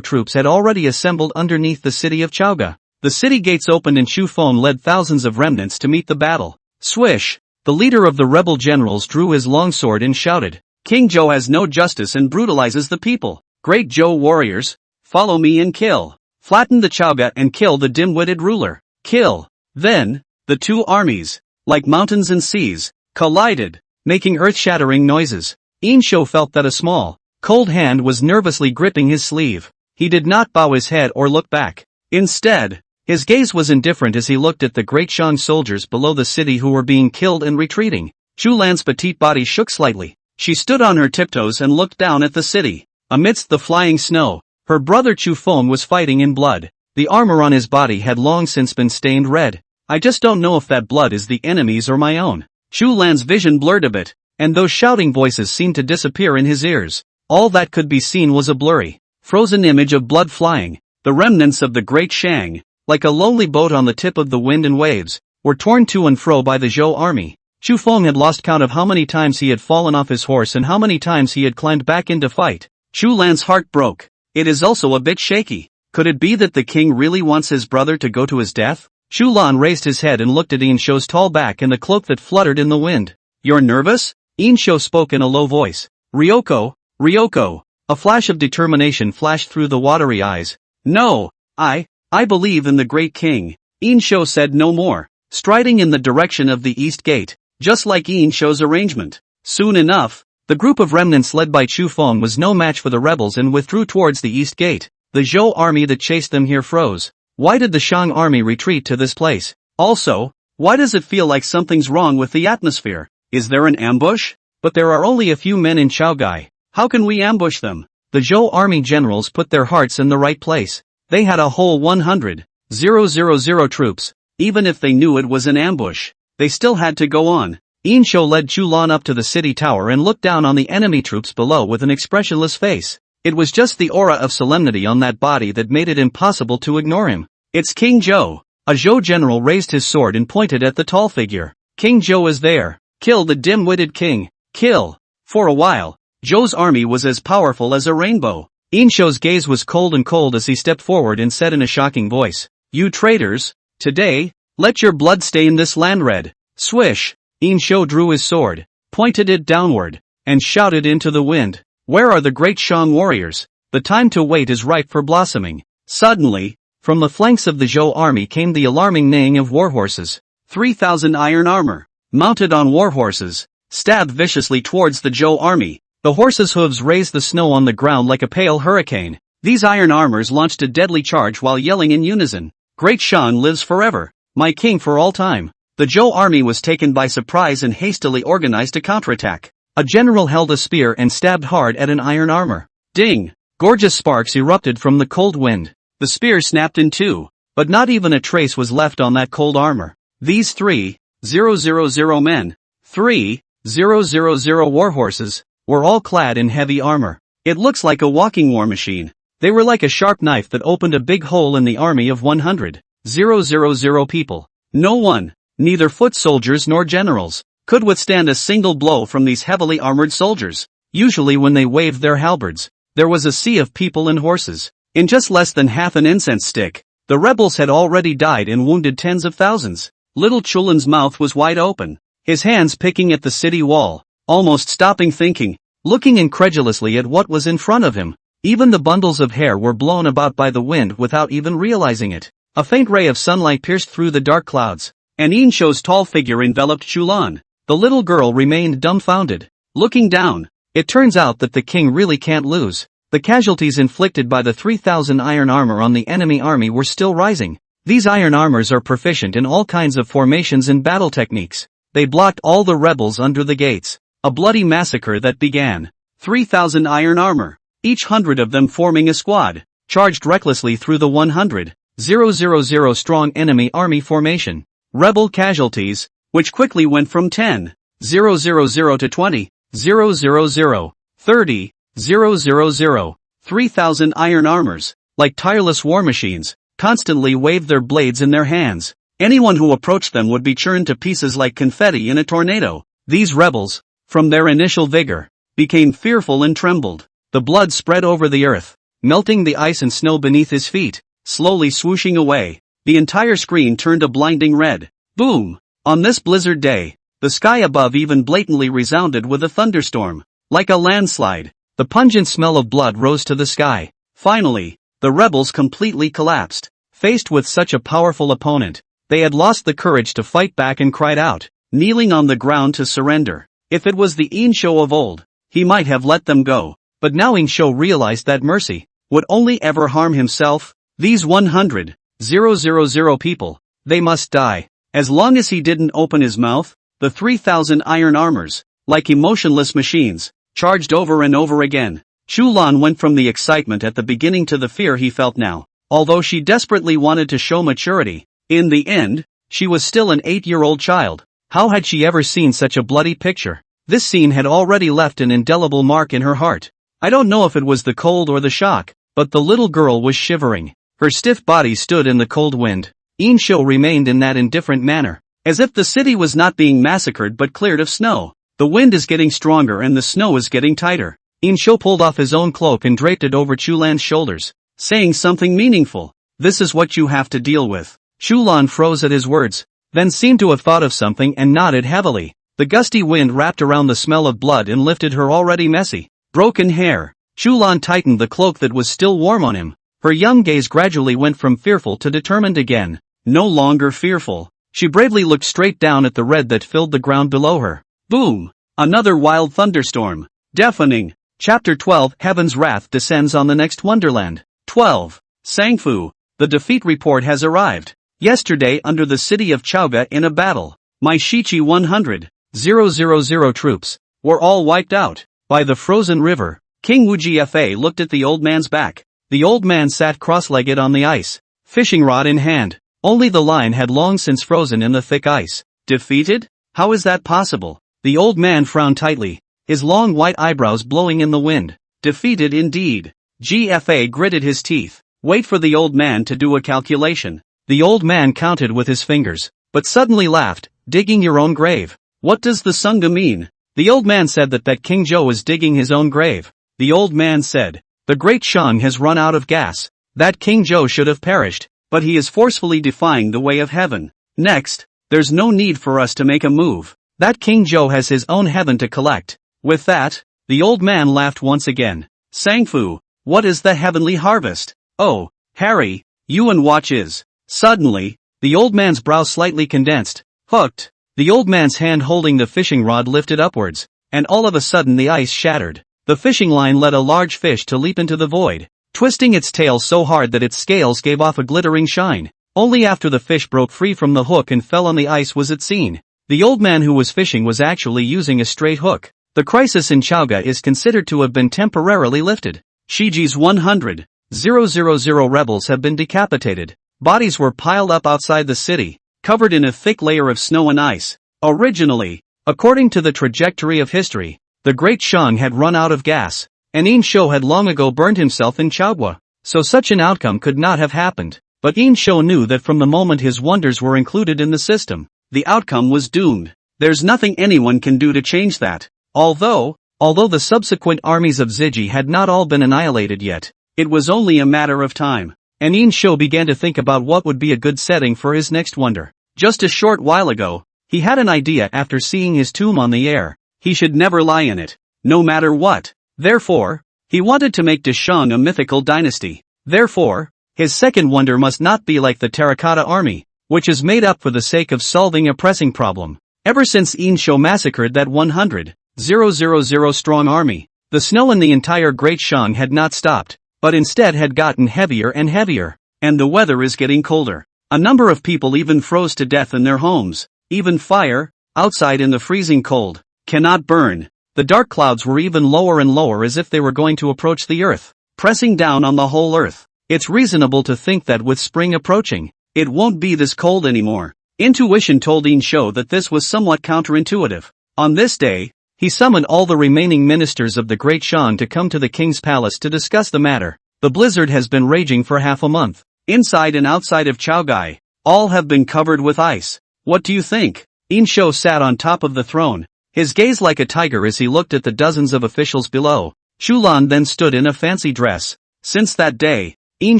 troops had already assembled underneath the city of Chaoge. The city gates opened and Chu Feng led thousands of remnants to meet the battle. Swish! The leader of the rebel generals drew his longsword and shouted, "King Zhou has no justice and brutalizes the people. Great Zhou warriors, follow me and kill. Flatten the Chaoge and kill the dim-witted ruler. Kill." Then, the two armies, like mountains and seas, collided, making earth-shattering noises. Yin Shou felt that a small, cold hand was nervously gripping his sleeve. He did not bow his head or look back. Instead, his gaze was indifferent as he looked at the Great Shang soldiers below the city who were being killed and retreating. Zhu Lan's petite body shook slightly. She stood on her tiptoes and looked down at the city. Amidst the flying snow, her brother Chu Feng was fighting in blood. The armor on his body had long since been stained red. "I just don't know if that blood is the enemy's or my own." Zhu Lan's vision blurred a bit, and those shouting voices seemed to disappear in his ears. All that could be seen was a blurry, frozen image of blood flying. The remnants of the Great Shang, like a lonely boat on the tip of the wind and waves, were torn to and fro by the Zhou army. Chu Feng had lost count of how many times he had fallen off his horse and how many times he had climbed back into fight. Zhu Lan's heart broke. It is also a bit shaky. Could it be that the king really wants his brother to go to his death? Zhu Lan raised his head and looked at Yin Shou's tall back and the cloak that fluttered in the wind. "You're nervous?" Yin Shou spoke in a low voice. "Ryoko, Ryoko." A flash of determination flashed through the watery eyes. "No, I believe in the great king." Yin Shou said no more, striding in the direction of the east gate, just like Yin Shou's arrangement. Soon enough, the group of remnants led by Chu Feng was no match for the rebels and withdrew towards the east gate. The Zhou army that chased them here froze. Why did the Shang army retreat to this place? Also, why does it feel like something's wrong with the atmosphere? Is there an ambush? But there are only a few men in Chaoge. How can we ambush them? The Zhou army generals put their hearts in the right place. They had a whole 100,000 troops. Even if they knew it was an ambush, they still had to go on. Yin Shou led Chu Lan up to the city tower and looked down on the enemy troops below with an expressionless face. It was just the aura of solemnity on that body that made it impossible to ignore him. "It's King Zhou." A Zhou general raised his sword and pointed at the tall figure. "King Zhou is there. Kill the dim-witted king. Kill." For a while, Zhou's army was as powerful as a rainbow. Yin Shou's gaze was cold as he stepped forward and said in a shocking voice, "You traitors, today, let your blood stain this land red." Swish! Yin Shou drew his sword, pointed it downward, and shouted into the wind, "Where are the great Shang warriors? The time to wait is ripe for blossoming." Suddenly, from the flanks of the Zhou army came the alarming neighing of warhorses. 3,000 iron armor, mounted on warhorses, stabbed viciously towards the Zhou army. The horses' hooves raised the snow on the ground like a pale hurricane. These iron armors launched a deadly charge while yelling in unison, "Great Shang lives forever, my king for all time." The Zhou army was taken by surprise and hastily organized a counterattack. A general held a spear and stabbed hard at an iron armor. Ding! Gorgeous sparks erupted from the cold wind. The spear snapped in two, but not even a trace was left on that cold armor. These 3,000 men, 3,000 warhorses, were all clad in heavy armor. "It looks like a walking war machine," They were like a sharp knife that opened a big hole in the army of 100,000 people. No one, neither foot soldiers nor generals, could withstand a single blow from these heavily armored soldiers. Usually when they waved their halberds, there was a sea of people and horses. In just less than half an incense stick, the rebels had already died and wounded tens of thousands. Little Chulan's mouth was wide open, his hands picking at the city wall, almost stopping thinking, looking incredulously at what was in front of him. Even the bundles of hair were blown about by the wind without even realizing it. A faint ray of sunlight pierced through the dark clouds, and Yin Shou's tall figure enveloped Chulan. The little girl remained dumbfounded, looking down. It turns out that the king really can't lose. The casualties inflicted by the 3,000 iron armor on the enemy army were still rising. These iron armors are proficient in all kinds of formations and battle techniques. They blocked all the rebels under the gates. A bloody massacre that began. 3,000 iron armor, each 100 of them forming a squad, charged recklessly through the 100,000 strong enemy army formation. Rebel casualties, which quickly went from 10,000 to 20,000, 30,000, 3,000 iron armors, like tireless war machines, constantly waved their blades in their hands. Anyone who approached them would be churned to pieces like confetti in a tornado. These rebels, from their initial vigor, became fearful and trembled. The blood spread over the earth, melting the ice and snow beneath his feet, slowly swooshing away. The entire screen turned a blinding red. Boom! On this blizzard day, the sky above even blatantly resounded with a thunderstorm. Like a landslide, the pungent smell of blood rose to the sky. Finally, the rebels completely collapsed. Faced with such a powerful opponent, they had lost the courage to fight back and cried out, kneeling on the ground to surrender. If it was the Yin Shou of old, he might have let them go. But now Yin Shou realized that mercy would only ever harm himself. These 100,000 people, they must die. As long as he didn't open his mouth, the 3,000 iron armors, like emotionless machines, charged over and over again. Chulan went from the excitement at the beginning to the fear he felt now. Although she desperately wanted to show maturity, in the end, she was still an 8-year-old child. How had she ever seen such a bloody picture? This scene had already left an indelible mark in her heart. I don't know if it was the cold or the shock, but the little girl was shivering. Her stiff body stood in the cold wind. Yin Shou remained in that indifferent manner, as if the city was not being massacred but cleared of snow. The wind is getting stronger and the snow is getting tighter. Yin Shou pulled off his own cloak and draped it over Chulan's shoulders, saying something meaningful. This is what you have to deal with. Chulan froze at his words, then seemed to have thought of something and nodded heavily. The gusty wind wrapped around the smell of blood and lifted her already messy, broken hair. Chulan tightened the cloak that was still warm on him. Her young gaze gradually went from fearful to determined again. No longer fearful, she bravely looked straight down at the red that filled the ground below her. Boom! Another wild thunderstorm. Deafening. Chapter 12 Heaven's Wrath descends on the next Wonderland. 12. Sangfu. The defeat report has arrived. Yesterday under the city of Chaoge in a battle, my Shichi 100,000 troops were all wiped out by the frozen river. King Wugfa looked at the old man's back. The old man sat cross-legged on the ice, fishing rod in hand. Only the line had long since frozen in the thick ice. Defeated? How is that possible? The old man frowned tightly, his long white eyebrows blowing in the wind. Defeated indeed. GFA gritted his teeth. Wait for the old man to do a calculation. The old man counted with his fingers, but suddenly laughed. Digging your own grave. What does the Sangha mean? The old man said that King Zhou is digging his own grave. The old man said, the Great Shang has run out of gas. That King Zhou should have perished, but he is forcefully defying the way of heaven. Next, there's no need for us to make a move. That King Zhou has his own heaven to collect. With that, the old man laughed once again. Sangfu, what is the heavenly harvest? Oh, Harry, you and watch is. Suddenly, the old man's brow slightly condensed. Hooked. The old man's hand holding the fishing rod lifted upwards, and all of a sudden the ice shattered. The fishing line led a large fish to leap into the void, twisting its tail so hard that its scales gave off a glittering shine. Only after the fish broke free from the hook and fell on the ice was it seen. The old man who was fishing was actually using a straight hook. The crisis in Chaoge is considered to have been temporarily lifted. Shiji's 100,000 rebels have been decapitated. Bodies were piled up outside the city, covered in a thick layer of snow and ice. Originally, according to the trajectory of history, the Great Shang had run out of gas, and Yin Shou had long ago burned himself in Chaoge. so such an outcome could not have happened. But Yin Shou knew that from the moment his wonders were included in the system, the outcome was doomed. There's nothing anyone can do to change that. Although the subsequent armies of Ziji had not all been annihilated yet, it was only a matter of time. And Yin Shou began to think about what would be a good setting for his next wonder. Just a short while ago, he had an idea after seeing his tomb on the air. He should never lie in it, no matter what. Therefore, he wanted to make Shang a mythical dynasty. Therefore, his second wonder must not be like the Terracotta army, which is made up for the sake of solving a pressing problem. Ever since Yin Shou massacred that 100,000 strong army, the snow in the entire Great Shang had not stopped, but instead had gotten heavier and heavier, and the weather is getting colder. A number of people even froze to death in their homes. Even fire, outside in the freezing cold, cannot burn. The dark clouds were even lower and lower as if they were going to approach the earth, pressing down on the whole earth. It's reasonable to think that with spring approaching, it won't be this cold anymore. Intuition told Yin Shou that this was somewhat counterintuitive. On this day, he summoned all the remaining ministers of the Great Shang to come to the king's palace to discuss the matter. The blizzard has been raging for half a month. Inside and outside of Chaoge, all have been covered with ice. What do you think? Yin Shou sat on top of the throne, his gaze like a tiger as he looked at the dozens of officials below. Chulan then stood in a fancy dress. Since that day, Yin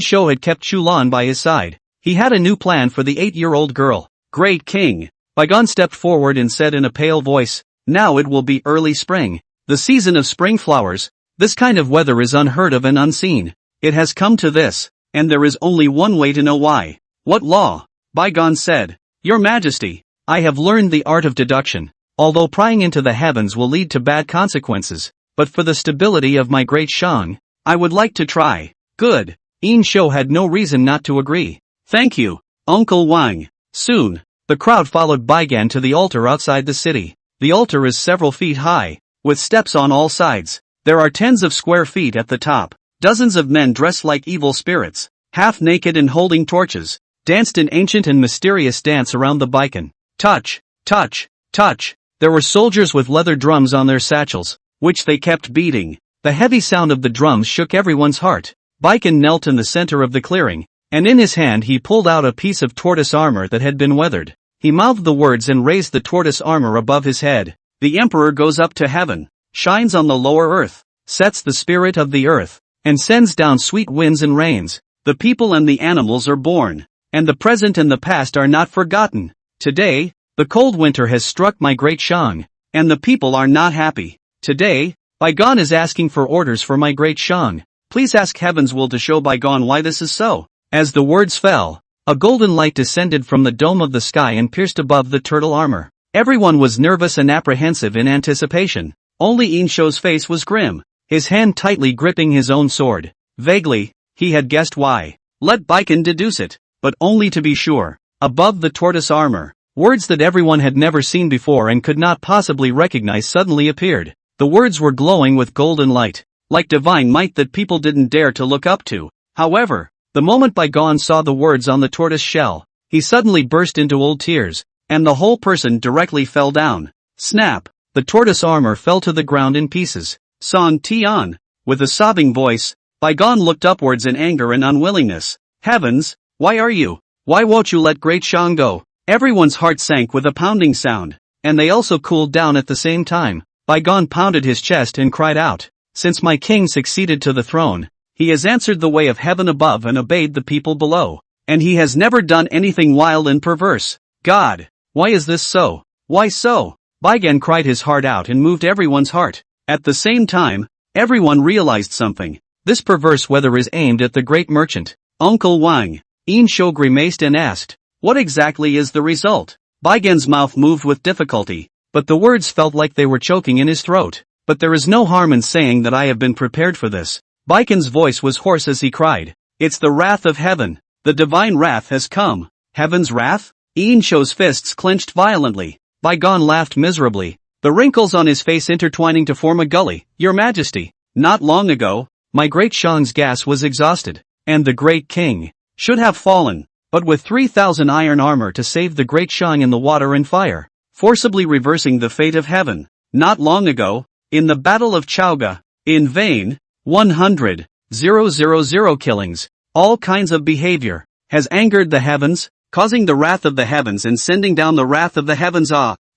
Shou had kept Chulan by his side. He had a new plan for the 8-year-old girl. Great King. Baigon stepped forward and said in a pale voice, "Now it will be early spring. The season of spring flowers. This kind of weather is unheard of and unseen. It has come to this, and there is only one way to know why." "What law?" Baigon said. "Your Majesty, I have learned the art of deduction. Although prying into the heavens will lead to bad consequences, but for the stability of my Great Shang, I would like to try." "Good." Yin Shou had no reason not to agree. "Thank you, Uncle Wang." Soon, the crowd followed Baigan to the altar outside the city. The altar is several feet high, with steps on all sides. There are tens of square feet at the top. Dozens of men dressed like evil spirits, half naked and holding torches, danced an ancient and mysterious dance around the Baigan. Touch, touch, touch. There were soldiers with leather drums on their satchels, which they kept beating. The heavy sound of the drums shook everyone's heart. Baigan knelt in the center of the clearing, and in his hand he pulled out a piece of tortoise armor that had been weathered. He mouthed the words and raised the tortoise armor above his head. The emperor goes up to heaven, shines on the lower earth, sets the spirit of the earth, and sends down sweet winds and rains. The people and the animals are born, and the present and the past are not forgotten. Today, the cold winter has struck my Great Shang, and the people are not happy. Today, Baigon is asking for orders for my Great Shang. Please ask Heaven's will to show Baigon why this is so. As the words fell, a golden light descended from the dome of the sky and pierced above the turtle armor. Everyone was nervous and apprehensive in anticipation. Only Yin Shou's face was grim, his hand tightly gripping his own sword. Vaguely, he had guessed why. Let Baigan deduce it, but only to be sure. Above the tortoise armor, words that everyone had never seen before and could not possibly recognize suddenly appeared. The words were glowing with golden light, like divine might that people didn't dare to look up to. However, the moment Baigon saw the words on the tortoise shell, he suddenly burst into old tears, and the whole person directly fell down. Snap! The tortoise armor fell to the ground in pieces. Song Tian. With a sobbing voice, Baigon looked upwards in anger and unwillingness. Heavens, why are you? Why won't you let Great Shang go? Everyone's heart sank with a pounding sound, and they also cooled down at the same time. Baigon pounded his chest and cried out, "Since my king succeeded to the throne, he has answered the way of heaven above and obeyed the people below, and he has never done anything wild and perverse. God, why is this so? Why so?" Baigan cried his heart out and moved everyone's heart. At the same time, everyone realized something. This perverse weather is aimed at the great merchant, Uncle Wang. Yin Shou grimaced and asked, "What exactly is the result?" Baigan's mouth moved with difficulty, but the words felt like they were choking in his throat. "But there is no harm in saying that I have been prepared for this." Baigan's voice was hoarse as he cried, "It's the wrath of heaven. The divine wrath has come." Heaven's wrath? Yin Shou's fists clenched violently. Baigon laughed miserably, the wrinkles on his face intertwining to form a gully. "Your Majesty, not long ago, my Great Shang's gas was exhausted, and the Great King should have fallen, but with 3,000 iron armor to save the Great Shang in the water and fire, forcibly reversing the fate of heaven. Not long ago, in the Battle of Chaoge, in vain, 100,000 000 killings, all kinds of behavior, has angered the heavens, causing the wrath of the heavens and sending down the wrath of the heavens.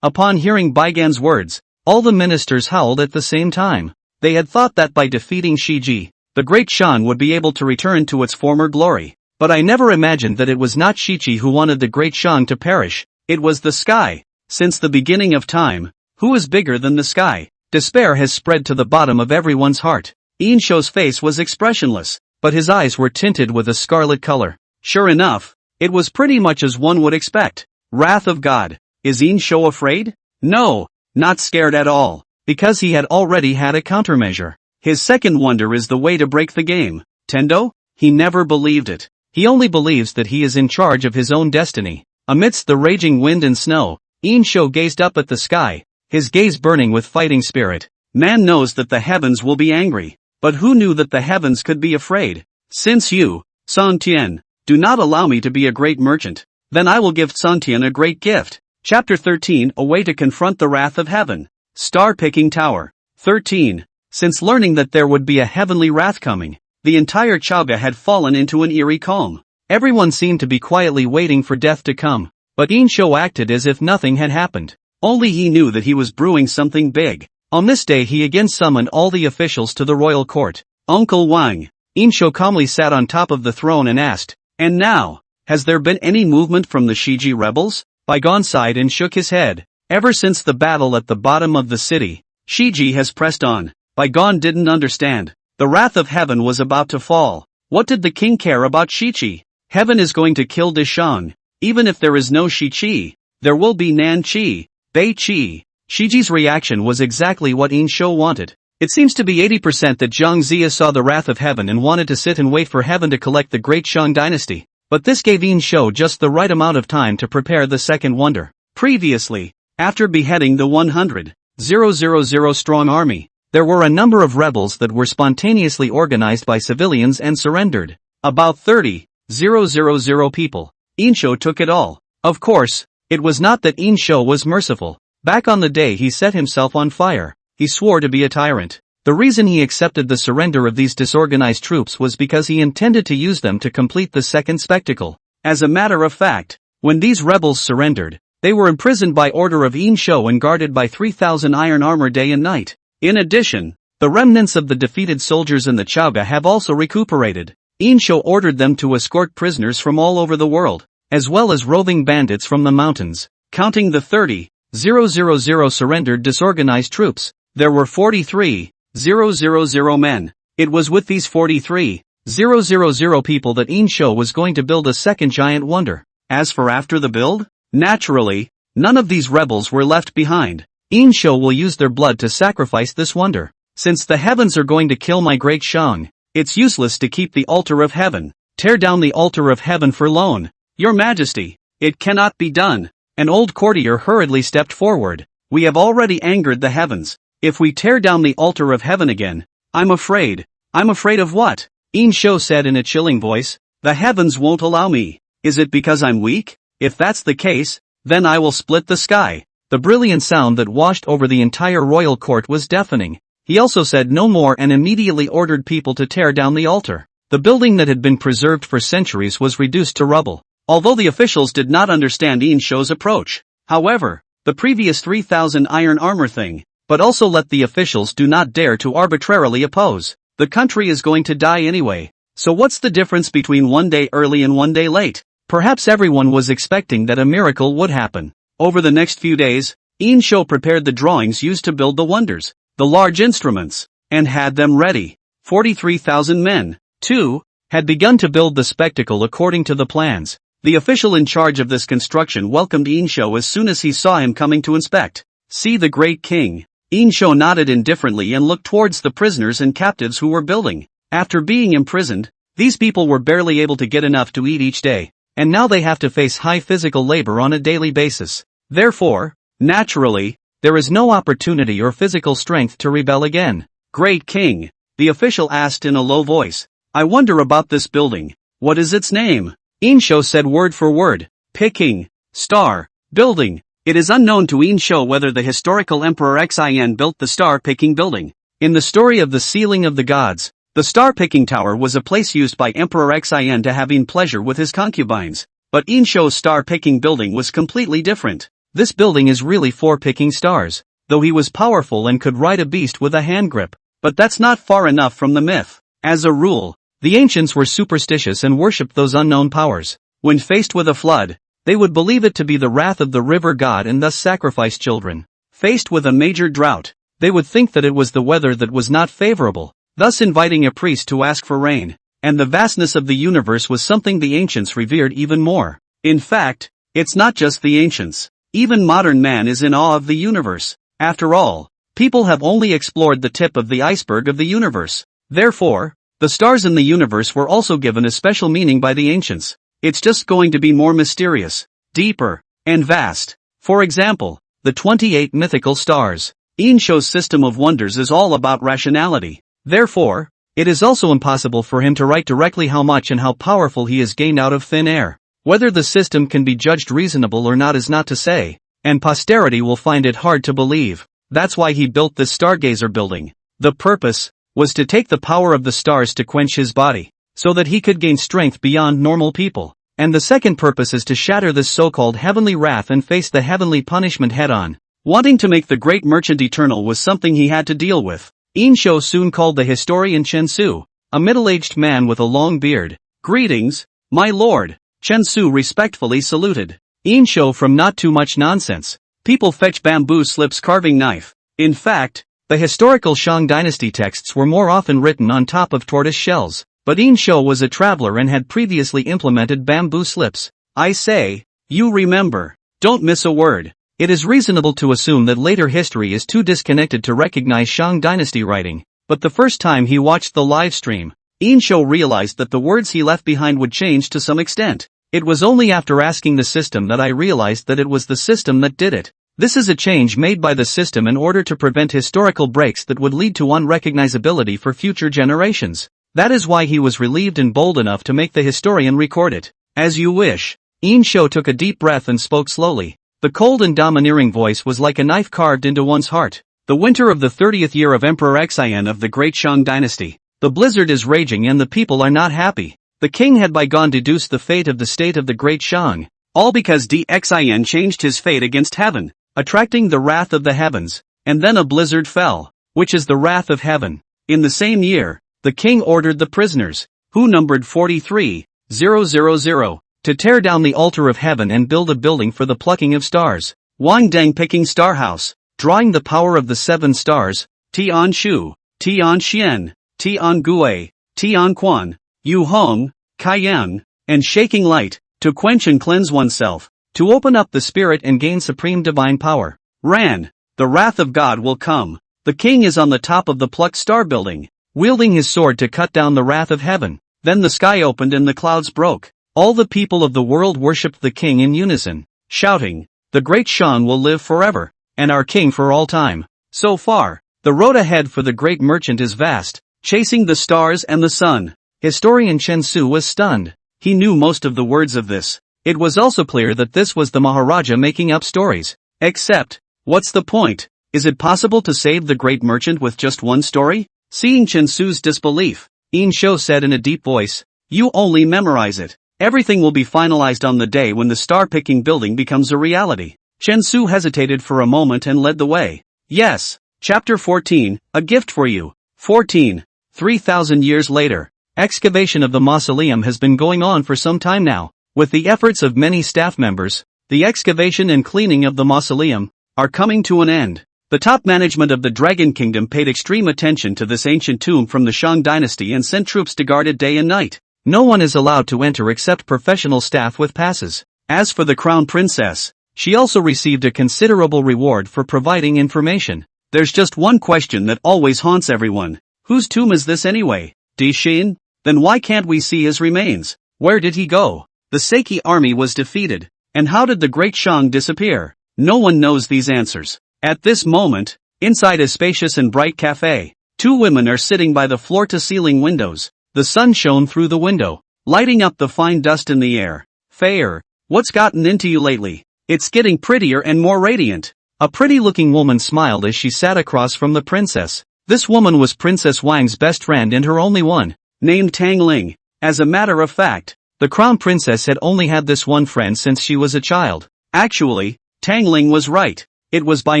Upon hearing Baigan's words, all the ministers howled at the same time. They had thought that by defeating Shiji, the Great Shang would be able to return to its former glory. But I never imagined that it was not Shiji who wanted the Great Shang to perish, it was the sky. Since the beginning of time, who is bigger than the sky? Despair has spread to the bottom of everyone's heart. Yin Shou's face was expressionless, but his eyes were tinted with a scarlet color. Sure enough, it was pretty much as one would expect. Wrath of God. Is Yin Shou afraid? No, not scared at all, because he had already had a countermeasure. His second wonder is the way to break the game. Tendo? He never believed it. He only believes that he is in charge of his own destiny. Amidst the raging wind and snow, Yin Shou gazed up at the sky, his gaze burning with fighting spirit. Man knows that the heavens will be angry, but who knew that the heavens could be afraid? Since you, San Tian, do not allow me to be a great merchant, then I will give San Tian a great gift. Chapter 13, A Way to Confront the Wrath of Heaven. Star-Picking Tower. 13. Since learning that there would be a heavenly wrath coming, the entire Chaoge had fallen into an eerie calm. Everyone seemed to be quietly waiting for death to come, but Yin Shou acted as if nothing had happened. Only he knew that he was brewing something big. On this day he again summoned all the officials to the royal court. Uncle Wang. Yin Shou calmly sat on top of the throne and asked, "And now, has there been any movement from the Shiji rebels?" Baigan sighed and shook his head. Ever since the battle at the bottom of the city, Shiji has pressed on. Baigan didn't understand. The wrath of heaven was about to fall. What did the king care about Shichi? Heaven is going to kill Dishang. Even if there is no Shichi, there will be Nan Chi, Bei Chi. Shiji's reaction was exactly what Yin Shou wanted. It seems to be 80% that Zhang Zia saw the wrath of heaven and wanted to sit and wait for heaven to collect the Great Shang Dynasty. But this gave Yin Shou just the right amount of time to prepare the second wonder. Previously, after beheading the 100,000 strong army, there were a number of rebels that were spontaneously organized by civilians and surrendered. About 30,000 people. Yin Shou took it all. Of course, it was not that Yin Shou was merciful. Back on the day he set himself on fire, he swore to be a tyrant. The reason he accepted the surrender of these disorganized troops was because he intended to use them to complete the second spectacle. As a matter of fact, when these rebels surrendered, they were imprisoned by order of Yin Shou and guarded by 3,000 iron armor day and night. In addition, the remnants of the defeated soldiers in the Chaoge have also recuperated. Yin Shou ordered them to escort prisoners from all over the world, as well as roving bandits from the mountains. Counting the 30,000 surrendered disorganized troops, there were 43,000 men. It was with these 43,000 people that Yin Shou was going to build a second giant wonder. As for after the build, naturally, none of these rebels were left behind. Yin Shou will use their blood to sacrifice this wonder. Since the heavens are going to kill my Great Shang, it's useless to keep the altar of heaven. Tear down the altar of heaven for loan. Your Majesty, it cannot be done. An old courtier hurriedly stepped forward. We have already angered the heavens. If we tear down the altar of heaven again, I'm afraid. I'm afraid of what? Yin Shou said in a chilling voice. The heavens won't allow me. Is it because I'm weak? If that's the case, then I will split the sky. The brilliant sound that washed over the entire royal court was deafening. He also said no more and immediately ordered people to tear down the altar. The building that had been preserved for centuries was reduced to rubble. Although the officials did not understand Yin Shou's approach, however, the previous 3,000 iron armor thing, but also let the officials do not dare to arbitrarily oppose. The country is going to die anyway. So what's the difference between one day early and one day late? Perhaps everyone was expecting that a miracle would happen. Over the next few days, Yin Shou prepared the drawings used to build the wonders, the large instruments, and had them ready. 43,000 men, too, had begun to build the spectacle according to the plans. The official in charge of this construction welcomed Yin Shou as soon as he saw him coming to inspect. See the great king. Yin Shou nodded indifferently and looked towards the prisoners and captives who were building. After being imprisoned, these people were barely able to get enough to eat each day, and now they have to face high physical labor on a daily basis. Therefore, naturally, there is no opportunity or physical strength to rebel again. Great king, the official asked in a low voice. I wonder about this building. What is its name? Yin Shou said word for word. Picking. Star. Building. It is unknown to Yin Shou whether the historical Emperor Xin built the star-picking building. In the story of the Sealing of the Gods, the The star-picking tower was a place used by Emperor Xin to having pleasure with his concubines. But Yin Shou's star-picking building was completely different. This building is really for picking stars, though he was powerful and could ride a beast with a hand grip. But that's not far enough from the myth. As a rule, the ancients were superstitious and worshipped those unknown powers. When faced with a flood, they would believe it to be the wrath of the river god and thus sacrifice children. Faced with a major drought, they would think that it was the weather that was not favorable, thus inviting a priest to ask for rain. And the vastness of the universe was something the ancients revered even more. In fact, it's not just the ancients. Even modern man is in awe of the universe. After all, people have only explored the tip of the iceberg of the universe. Therefore, the stars in the universe were also given a special meaning by the ancients. It's just going to be more mysterious, deeper, and vast. For example, the 28 mythical stars. Yin Shou's system of wonders is all about rationality. Therefore, it is also impossible for him to write directly how much and how powerful he has gained out of thin air. Whether the system can be judged reasonable or not is not to say, and posterity will find it hard to believe. That's why he built this stargazer building. The purpose was to take the power of the stars to quench his body, so that he could gain strength beyond normal people. And the second purpose is to shatter this so-called heavenly wrath and face the heavenly punishment head-on. Wanting to make the great merchant eternal was something he had to deal with. Yin Shou soon called the historian Chen Su, a middle-aged man with a long beard. "Greetings, my lord." Chen Su respectfully saluted. Yin Shou from not too much nonsense. People fetch bamboo slips carving knife. In fact, the historical Shang Dynasty texts were more often written on top of tortoise shells. But Yin Shou was a traveler and had previously implemented bamboo slips. "I say, you remember. Don't miss a word." It is reasonable to assume that later history is too disconnected to recognize Shang Dynasty writing. But the first time he watched the live stream, Yin Shou realized that the words he left behind would change to some extent. "It was only after asking the system that I realized that it was the system that did it." This is a change made by the system in order to prevent historical breaks that would lead to unrecognizability for future generations. That is why he was relieved and bold enough to make the historian record it. "As you wish." Yin Shou took a deep breath and spoke slowly. The cold and domineering voice was like a knife carved into one's heart. "The winter of the 30th year of Emperor Xin of the Great Shang Dynasty. The blizzard is raging and the people are not happy. The king had bygone deduced the fate of the state of the Great Shang. All because Xin changed his fate against heaven, attracting the wrath of the heavens, and then a blizzard fell, which is the wrath of heaven. In the same year, the king ordered the prisoners, who numbered 43,000, to tear down the altar of heaven and build a building for the plucking of stars. Wang Dang picking star house, drawing the power of the 7 stars, Tian Shu, Tian Xian, Tian Gui, Tian Quan, Yu Hong, Kaiyang, and shaking light, to quench and cleanse oneself, to open up the spirit and gain supreme divine power. Ran, the wrath of God will come. The king is on the top of the plucked star building, wielding his sword to cut down the wrath of heaven. Then the sky opened and the clouds broke. All the people of the world worshipped the king in unison, shouting, "The great Shang will live forever, and our king for all time." So far, the road ahead for the great merchant is vast, chasing the stars and the sun. Historian Chen Su was stunned. He knew most of the words of this. It was also clear that this was the Maharaja making up stories. Except, what's the point? Is it possible to save the great merchant with just one story? Seeing Chen Su's disbelief, Yin Shou said in a deep voice, "You only memorize it. Everything will be finalized on the day when the star-picking building becomes a reality." Chen Su hesitated for a moment and led the way. "Yes, Chapter 14, a gift for you." 14. 3,000 years later. Excavation of the mausoleum has been going on for some time now. With the efforts of many staff members, the excavation and cleaning of the mausoleum are coming to an end. The top management of the Dragon Kingdom paid extreme attention to this ancient tomb from the Shang Dynasty and sent troops to guard it day and night. No one is allowed to enter except professional staff with passes. As for the crown princess, she also received a considerable reward for providing information. There's just one question that always haunts everyone. Whose tomb is this anyway? Di Xin? Then why can't we see his remains? Where did he go? The Seiki army was defeated. And how did the Great Shang disappear? No one knows these answers. At this moment, inside a spacious and bright cafe, 2 women are sitting by the floor-to-ceiling windows. The sun shone through the window, lighting up the fine dust in the air. "Fair, what's gotten into you lately? It's getting prettier and more radiant." A pretty-looking woman smiled as she sat across from the princess. This woman was Princess Wang's best friend and her only one, named Tang Ling. As a matter of fact, the crown princess had only had this one friend since she was a child. Actually, Tang Ling was right. It was by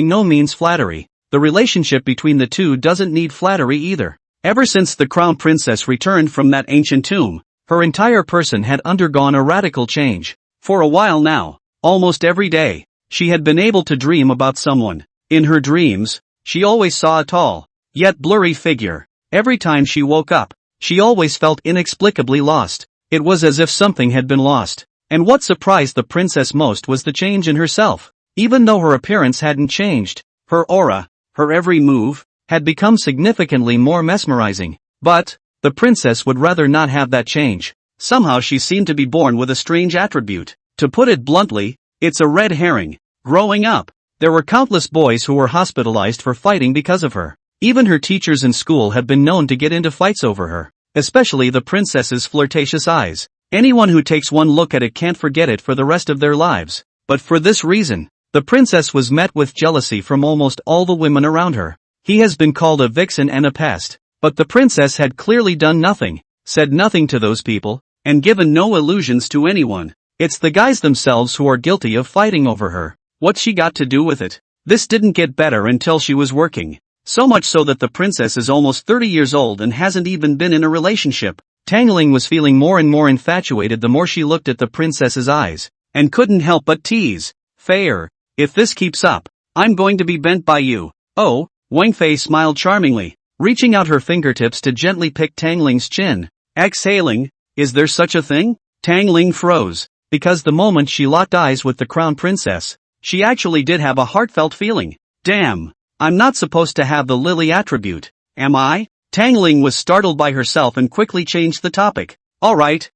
no means flattery. The relationship between the two doesn't need flattery either. Ever since the crown princess returned from that ancient tomb, her entire person had undergone a radical change. For a while now, almost every day, she had been able to dream about someone. In her dreams, she always saw a tall, yet blurry figure. Every time she woke up, she always felt inexplicably lost. It was as if something had been lost. And what surprised the princess most was the change in herself. Even though her appearance hadn't changed, her aura, her every move, had become significantly more mesmerizing. But the princess would rather not have that change. Somehow she seemed to be born with a strange attribute. To put it bluntly, it's a red herring. Growing up, there were countless boys who were hospitalized for fighting because of her. Even her teachers in school have been known to get into fights over her. Especially the princess's flirtatious eyes. Anyone who takes one look at it can't forget it for the rest of their lives. But for this reason, the princess was met with jealousy from almost all the women around her. He has been called a vixen and a pest. But the princess had clearly done nothing, said nothing to those people, and given no illusions to anyone. It's the guys themselves who are guilty of fighting over her. What's she got to do with it? This didn't get better until she was working. So much so that the princess is almost 30 years old and hasn't even been in a relationship. Tang Ling was feeling more and more infatuated the more she looked at the princess's eyes, and couldn't help but tease. Fair, if this keeps up, I'm going to be bent by you. Oh, Wang Fei smiled charmingly, reaching out her fingertips to gently pick Tang Ling's chin. Exhaling, is there such a thing? Tang Ling froze, because the moment she locked eyes with the crown princess, she actually did have a heartfelt feeling. Damn, I'm not supposed to have the lily attribute, am I? Tang Ling was startled by herself and quickly changed the topic. Alright,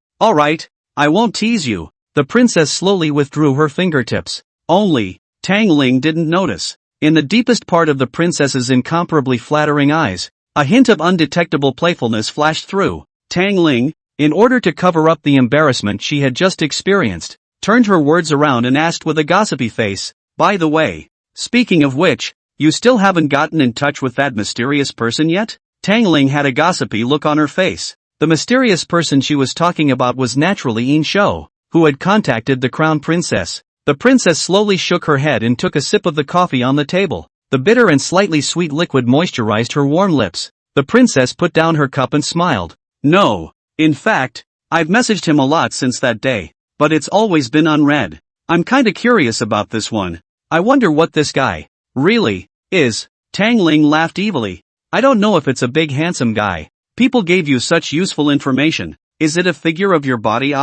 I won't tease you. The princess slowly withdrew her fingertips. Only, Tang Ling didn't notice. In the deepest part of the princess's incomparably flattering eyes, a hint of undetectable playfulness flashed through. Tang Ling, in order to cover up the embarrassment she had just experienced, turned her words around and asked with a gossipy face, by the way, speaking of which, you still haven't gotten in touch with that mysterious person yet? Tang Ling had a gossipy look on her face. The mysterious person she was talking about was naturally Yin Shou, who had contacted the crown princess. The princess slowly shook her head and took a sip of the coffee on the table. The bitter and slightly sweet liquid moisturized her warm lips. The princess put down her cup and smiled. No, in fact, I've messaged him a lot since that day, but it's always been unread. I'm kinda curious about this one. I wonder what this guy really is. Tang Ling laughed evilly. I don't know if it's a big handsome guy. People gave you such useful information. Is it a figure of your body?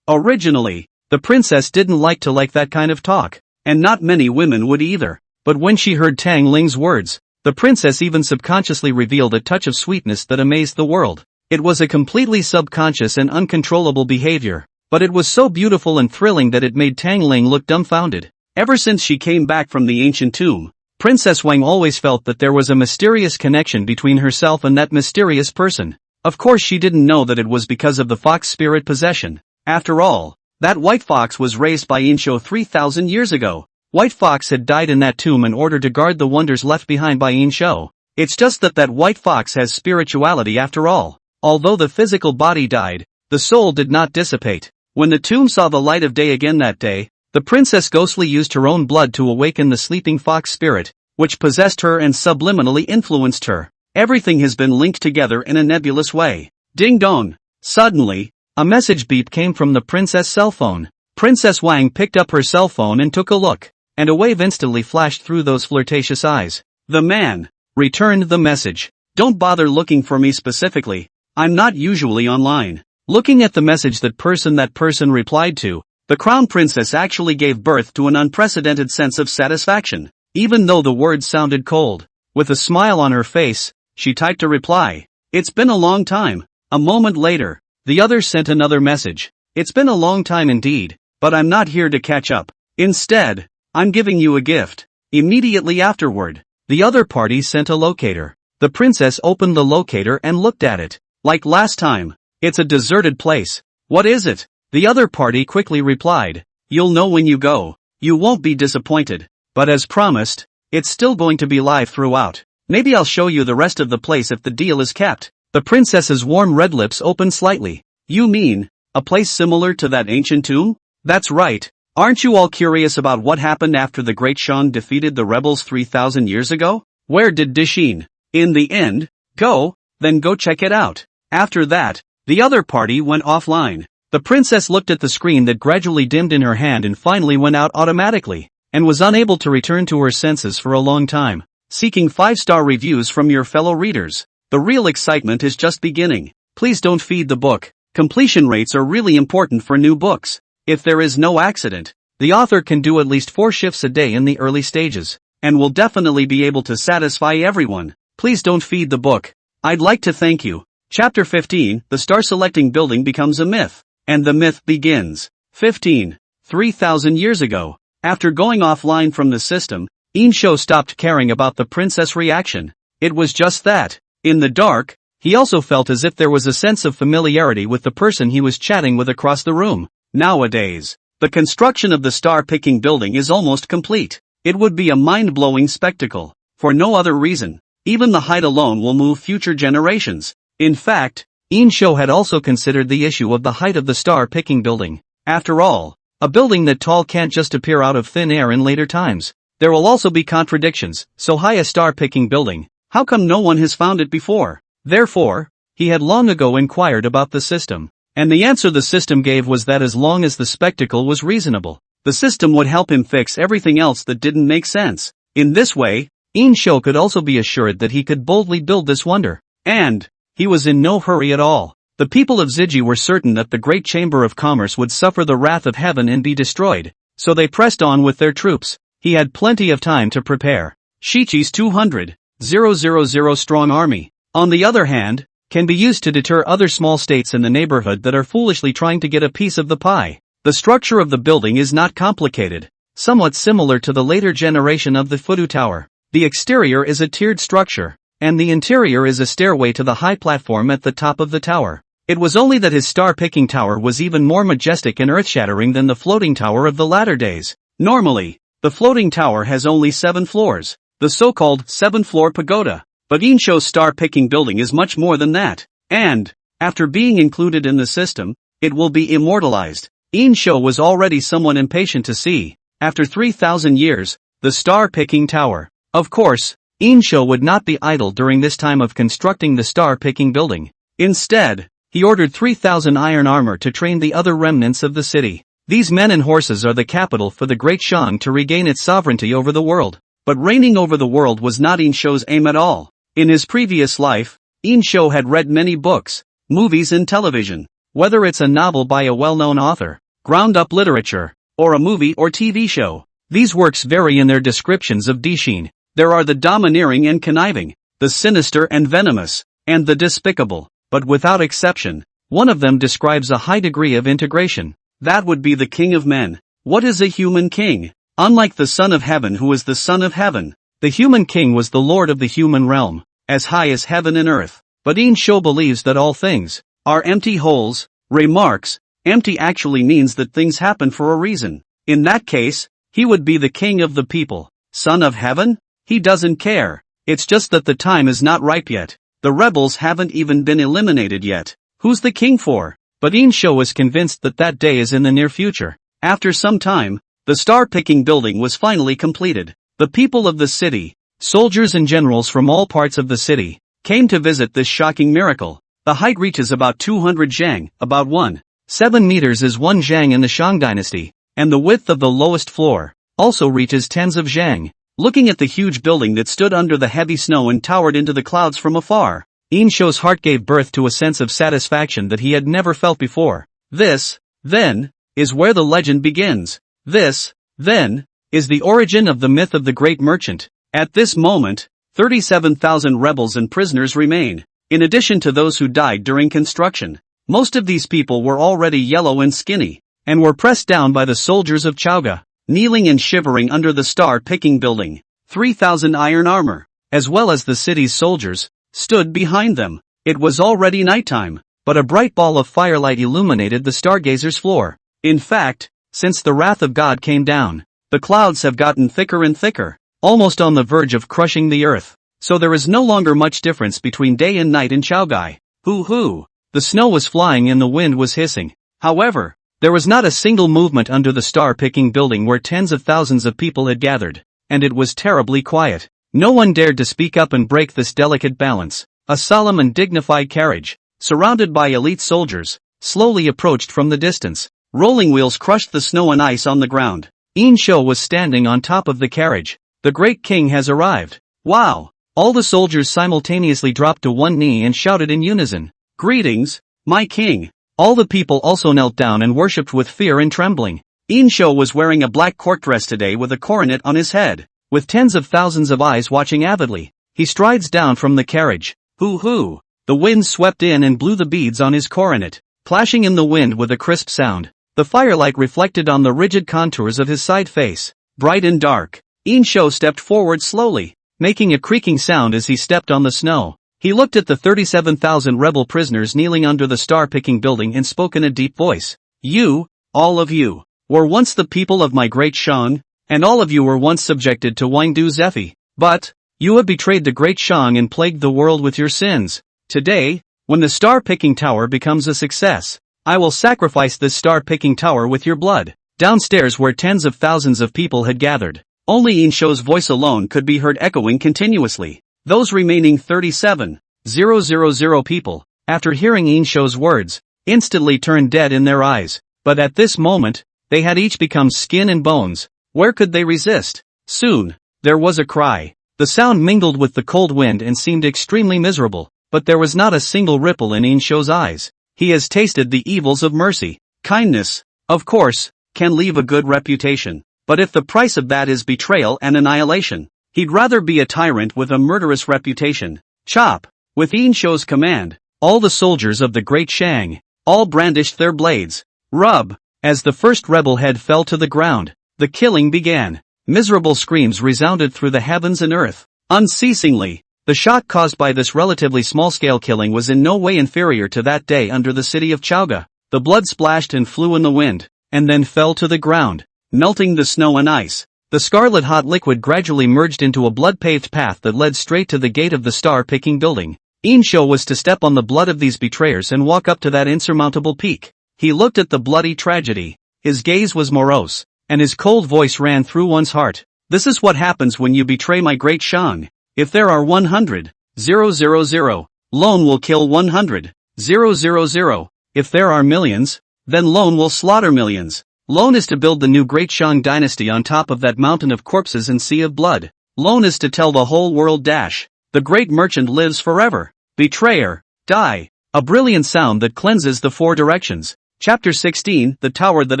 Originally, the princess didn't like that kind of talk, and not many women would either. But when she heard Tang Ling's words, the princess even subconsciously revealed a touch of sweetness that amazed the world. It was a completely subconscious and uncontrollable behavior, but it was so beautiful and thrilling that it made Tang Ling look dumbfounded. Ever since she came back from the ancient tomb, Princess Wang always felt that there was a mysterious connection between herself and that mysterious person. Of course she didn't know that it was because of the fox spirit possession. After all, that white fox was raised by Yin Shou 3,000 years ago. White fox had died in that tomb in order to guard the wonders left behind by Yin Shou. It's just that white fox has spirituality after all. Although the physical body died, the soul did not dissipate. When the tomb saw the light of day again that day, the princess ghostly used her own blood to awaken the sleeping fox spirit, which possessed her and subliminally influenced her. Everything has been linked together in a nebulous way. Ding dong! Suddenly, a message beep came from the princess' cell phone. Princess Wang picked up her cell phone and took a look, and a wave instantly flashed through those flirtatious eyes. The man returned the message. Don't bother looking for me specifically. I'm not usually online. Looking at the message that person replied to, the crown princess actually gave birth to an unprecedented sense of satisfaction, even though the words sounded cold. With a smile on her face, she typed a reply. It's been a long time. A moment later, the other sent another message. It's been a long time indeed, but I'm not here to catch up. Instead, I'm giving you a gift. Immediately afterward, the other party sent a locator. The princess opened the locator and looked at it. Like last time, it's a deserted place. What is it? The other party quickly replied. You'll know when you go. You won't be disappointed. But as promised, it's still going to be live throughout. Maybe I'll show you the rest of the place if the deal is kept. The princess's warm red lips opened slightly. You mean, a place similar to that ancient tomb? That's right. Aren't you all curious about what happened after the Great Shang defeated the rebels 3,000 years ago? Where did Dishin, in the end, go? Then go check it out. After that, the other party went offline. The princess looked at the screen that gradually dimmed in her hand and finally went out automatically, and was unable to return to her senses for a long time. Seeking 5-star reviews from your fellow readers. The real excitement is just beginning. Please don't feed the book. Completion rates are really important for new books. If there is no accident, the author can do at least 4 shifts a day in the early stages, and will definitely be able to satisfy everyone. Please don't feed the book. I'd like to thank you. Chapter 15, the star-selecting building becomes a myth, and the myth begins. 15. 3,000 years ago, after going offline from the system, Yin Shou stopped caring about the princess' reaction. It was just that, in the dark, he also felt as if there was a sense of familiarity with the person he was chatting with across the room. Nowadays, the construction of the star-picking building is almost complete. It would be a mind-blowing spectacle. For no other reason, even the height alone will move future generations. In fact, Yin Shou had also considered the issue of the height of the star-picking building. After all, a building that tall can't just appear out of thin air in later times. There will also be contradictions. So high a star-picking building, how come no one has found it before? Therefore, he had long ago inquired about the system. And the answer the system gave was that as long as the spectacle was reasonable, the system would help him fix everything else that didn't make sense. In this way, Yin Shou could also be assured that he could boldly build this wonder. And he was in no hurry at all. The people of Ziji were certain that the Great Chamber of Commerce would suffer the wrath of heaven and be destroyed, so they pressed on with their troops. He had plenty of time to prepare. Shichi's 200,000 strong army, on the other hand, can be used to deter other small states in the neighborhood that are foolishly trying to get a piece of the pie. The structure of the building is not complicated, somewhat similar to the later generation of the Fudu Tower. The exterior is a tiered structure, and the interior is a stairway to the high platform at the top of the tower. It was only that his star-picking tower was even more majestic and earth-shattering than the floating tower of the latter days. Normally, the floating tower has only 7 floors, the so-called 7-floor pagoda. But Yin Shou's star-picking building is much more than that. And, after being included in the system, it will be immortalized. Yin Shou was already somewhat impatient to see, after 3,000 years, the star-picking tower. Of course, Yin Shou would not be idle during this time of constructing the star-picking building. Instead, he ordered 3,000 iron armor to train the other remnants of the city. These men and horses are the capital for the Great Shang to regain its sovereignty over the world. But reigning over the world was not Yin Shou's aim at all. In his previous life, Yin Shou had read many books, movies and television. Whether it's a novel by a well-known author, ground-up literature, or a movie or TV show, these works vary in their descriptions of Dishin. There are the domineering and conniving, the sinister and venomous, and the despicable, but without exception, one of them describes a high degree of integration. That would be the king of men. What is a human king? Unlike the son of heaven who is the son of heaven, the human king was the lord of the human realm, as high as heaven and earth. But Yin Shou believes that all things are empty holes. Remarks, empty actually means that things happen for a reason. In that case, he would be the king of the people. Son of heaven? He doesn't care. It's just that the time is not ripe yet. The rebels haven't even been eliminated yet. Who's the king for? But Yin Shou is convinced that that day is in the near future. After some time, the star-picking building was finally completed. The people of the city, soldiers and generals from all parts of the city, came to visit this shocking miracle. The height reaches about 200 zhang, about 1.7 meters is 1 zhang in the Shang Dynasty, and the width of the lowest floor also reaches tens of zhang. Looking at the huge building that stood under the heavy snow and towered into the clouds from afar, Yin Shou's heart gave birth to a sense of satisfaction that he had never felt before. This, then, is where the legend begins. This, then, is the origin of the myth of the great merchant. At this moment, 37,000 rebels and prisoners remain, in addition to those who died during construction. Most of these people were already yellow and skinny, and were pressed down by the soldiers of Chaoge, kneeling and shivering under the star-picking building. 3,000 iron armor, as well as the city's soldiers, stood behind them. It was already nighttime, but a bright ball of firelight illuminated the stargazer's floor. In fact, since the wrath of God came down, the clouds have gotten thicker and thicker, almost on the verge of crushing the earth. so there is no longer much difference between day and night in Chaoge. Hoo. The snow was flying and the wind was hissing. However, there was not a single movement under the star-picking building where tens of thousands of people had gathered, and it was terribly quiet. No one dared to speak up and break this delicate balance. A solemn and dignified carriage, surrounded by elite soldiers, slowly approached from the distance. Rolling wheels crushed the snow and ice on the ground. Yin Shou was standing on top of the carriage. The great king has arrived. Wow! All the soldiers simultaneously dropped to one knee and shouted in unison. Greetings, my king! All the people also knelt down and worshipped with fear and trembling. Yin Shou was wearing a black court dress today with a coronet on his head. With tens of thousands of eyes watching avidly, he strides down from the carriage. Hoo! The wind swept in and blew the beads on his coronet, clashing in the wind with a crisp sound. The firelight reflected on the rigid contours of his side face, bright and dark. Yin Shou stepped forward slowly, making a creaking sound as he stepped on the snow. He looked at the 37,000 rebel prisoners kneeling under the star-picking building and spoke in a deep voice. You, all of you, were once the people of my Great Shang, and all of you were once subjected to Wangdu Zephi. But, you have betrayed the Great Shang and plagued the world with your sins. Today, when the star-picking tower becomes a success, I will sacrifice this star-picking tower with your blood. Downstairs where tens of thousands of people had gathered, only Yin Shou's voice alone could be heard echoing continuously. Those remaining 37,000 people, after hearing Yin Shou's words, instantly turned dead in their eyes. But at this moment, they had each become skin and bones. Where could they resist? Soon, there was a cry. The sound mingled with the cold wind and seemed extremely miserable, but there was not a single ripple in Yin Shou's eyes. He has tasted the evils of mercy. Kindness, of course, can leave a good reputation, but if the price of that is betrayal and annihilation, he'd rather be a tyrant with a murderous reputation. Chop! With Yin Shou's command, all the soldiers of the Great Shang, all brandished their blades. Rub! As the first rebel head fell to the ground, the killing began. Miserable screams resounded through the heavens and earth, unceasingly. The shock caused by this relatively small-scale killing was in no way inferior to that day under the city of Chaoge. The blood splashed and flew in the wind, and then fell to the ground, melting the snow and ice. The scarlet-hot liquid gradually merged into a blood-paved path that led straight to the gate of the star-picking building. Yin Shou was to step on the blood of these betrayers and walk up to that insurmountable peak. He looked at the bloody tragedy. His gaze was morose, and his cold voice ran through one's heart. This is what happens when you betray my Great Shang. If there are 100,000, lone will kill 100,000. If there are millions, then lone will slaughter millions. Lone is to build the new Great Shang Dynasty on top of that mountain of corpses and sea of blood. Lone is to tell the whole world dash. The great merchant lives forever. Betrayer, die. A brilliant sound that cleanses the four directions. Chapter 16, The Tower That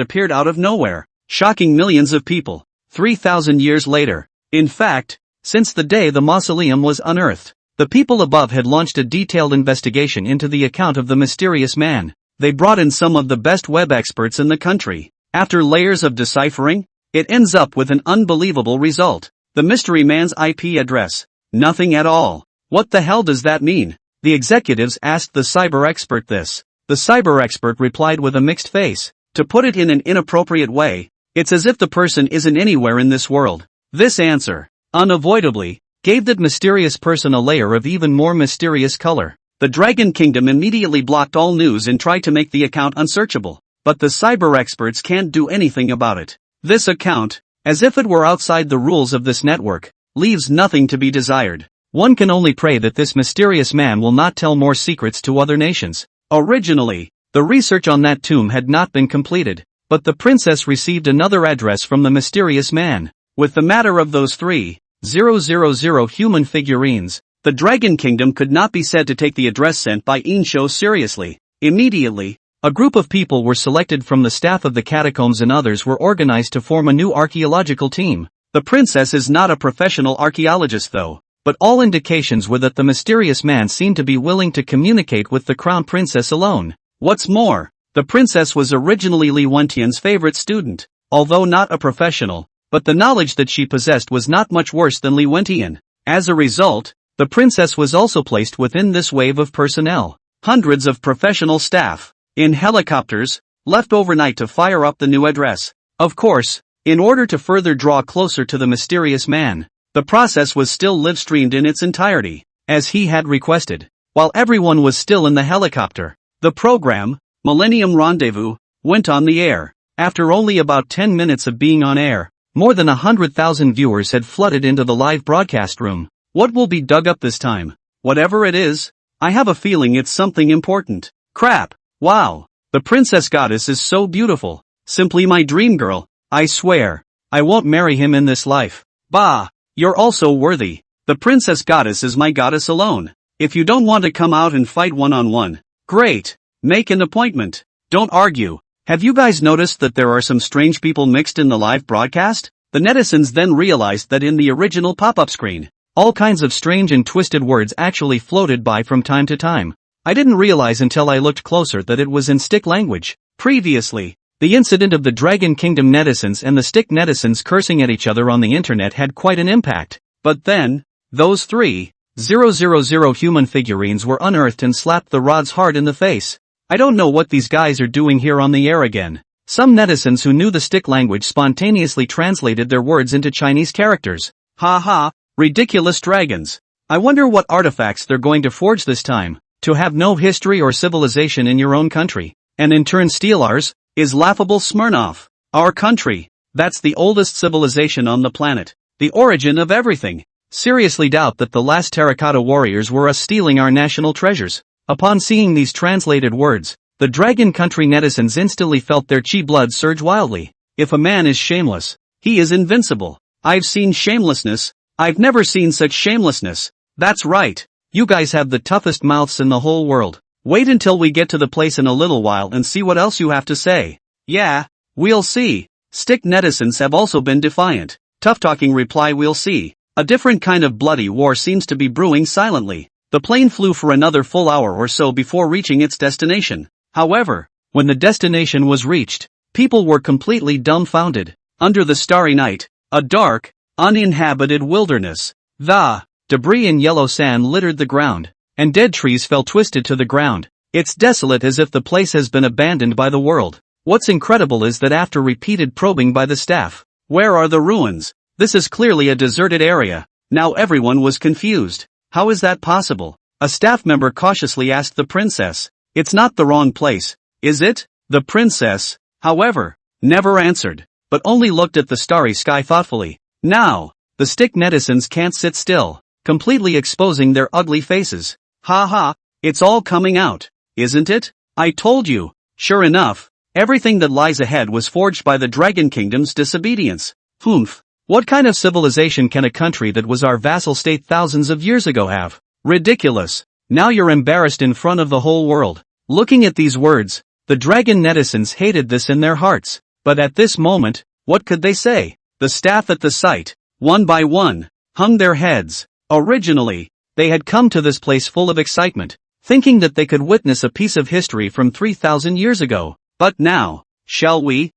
Appeared Out of Nowhere. Shocking millions of people. 3,000 years later. In fact, since the day the mausoleum was unearthed, the people above had launched a detailed investigation into the account of the mysterious man. They brought in some of the best web experts in the country. After layers of deciphering, it ends up with an unbelievable result. The mystery man's IP address. Nothing at all. What the hell does that mean? The executives asked the cyber expert this. The cyber expert replied with a mixed face. To put it in an inappropriate way, it's as if the person isn't anywhere in this world. This answer, unavoidably, gave that mysterious person a layer of even more mysterious color. The Dragon Kingdom immediately blocked all news and tried to make the account unsearchable. But the cyber experts can't do anything about it. This account, as if it were outside the rules of this network, leaves nothing to be desired. One can only pray that this mysterious man will not tell more secrets to other nations. Originally, the research on that tomb had not been completed, but the princess received another address from the mysterious man. With the matter of those 3,000 human figurines, the Dragon Kingdom could not be said to take the address sent by Yin Shou seriously. Immediately, a group of people were selected from the staff of the catacombs and others were organized to form a new archaeological team. The princess is not a professional archaeologist though, but all indications were that the mysterious man seemed to be willing to communicate with the crown princess alone. What's more, the princess was originally Li Wentian's favorite student, although not a professional, but the knowledge that she possessed was not much worse than Li Wentian. As a result, the princess was also placed within this wave of personnel. Hundreds of professional staff, in helicopters, left overnight to fire up the new address. Of course, in order to further draw closer to the mysterious man, The process was still live-streamed in its entirety, as he had requested, while everyone was still in the helicopter. The program, Millennium Rendezvous, went on the air. After only about 10 minutes of being on air, more than 100,000 viewers had flooded into the live broadcast room. What will be dug up this time? Whatever it is, I have a feeling it's something important. Crap. Wow. The princess goddess is so beautiful. Simply my dream girl. I swear. I won't marry him in this life. Bah. You're also worthy. The princess goddess is my goddess alone. If you don't want to come out and fight one-on-one, great. Make an appointment. Don't argue. Have you guys noticed that there are some strange people mixed in the live broadcast? The netizens then realized that in the original pop-up screen, all kinds of strange and twisted words actually floated by from time to time. I didn't realize until I looked closer that it was in stick language. Previously, the incident of the Dragon Kingdom netizens and the stick netizens cursing at each other on the internet had quite an impact. But then, those 3,000 human figurines were unearthed and slapped the rods hard in the face. I don't know what these guys are doing here on the air again. Some netizens who knew the stick language spontaneously translated their words into Chinese characters. Ha ha, ridiculous dragons. I wonder what artifacts they're going to forge this time. To have no history or civilization in your own country, and in turn steal ours, is laughable. Smirnoff. Our country. That's the oldest civilization on the planet. The origin of everything. Seriously doubt that the last Terracotta warriors were us stealing our national treasures. Upon seeing these translated words, the Dragon Country netizens instantly felt their chi blood surge wildly. If a man is shameless, he is invincible. I've seen shamelessness. I've never seen such shamelessness. That's right. You guys have the toughest mouths in the whole world. Wait until we get to the place in a little while and see what else you have to say. Yeah, we'll see. Stick netizens have also been defiant. Tough talking reply. We'll see. A different kind of bloody war seems to be brewing silently. The plane flew for another full hour or so before reaching its destination. However, when the destination was reached, people were completely dumbfounded. Under the starry night, a dark, uninhabited wilderness. The debris and yellow sand littered the ground, and dead trees fell twisted to the ground. It's desolate as if the place has been abandoned by the world. What's incredible is that after repeated probing by the staff, where are the ruins? This is clearly a deserted area. Now everyone was confused. How is that possible? A staff member cautiously asked the princess. It's not the wrong place, is it? The princess, however, never answered, but only looked at the starry sky thoughtfully. Now, the stick netizens can't sit still, completely exposing their ugly faces. Ha ha, it's all coming out, isn't it? I told you. Sure enough, everything that lies ahead was forged by the Dragon Kingdom's disobedience. Humph. What kind of civilization can a country that was our vassal state thousands of years ago have? Ridiculous. Now you're embarrassed in front of the whole world. Looking at these words, the dragon netizens hated this in their hearts. But at this moment, what could they say? The staff at the site, one by one, hung their heads. Originally, they had come to this place full of excitement, thinking that they could witness a piece of history from 3,000 years ago. But now, shall we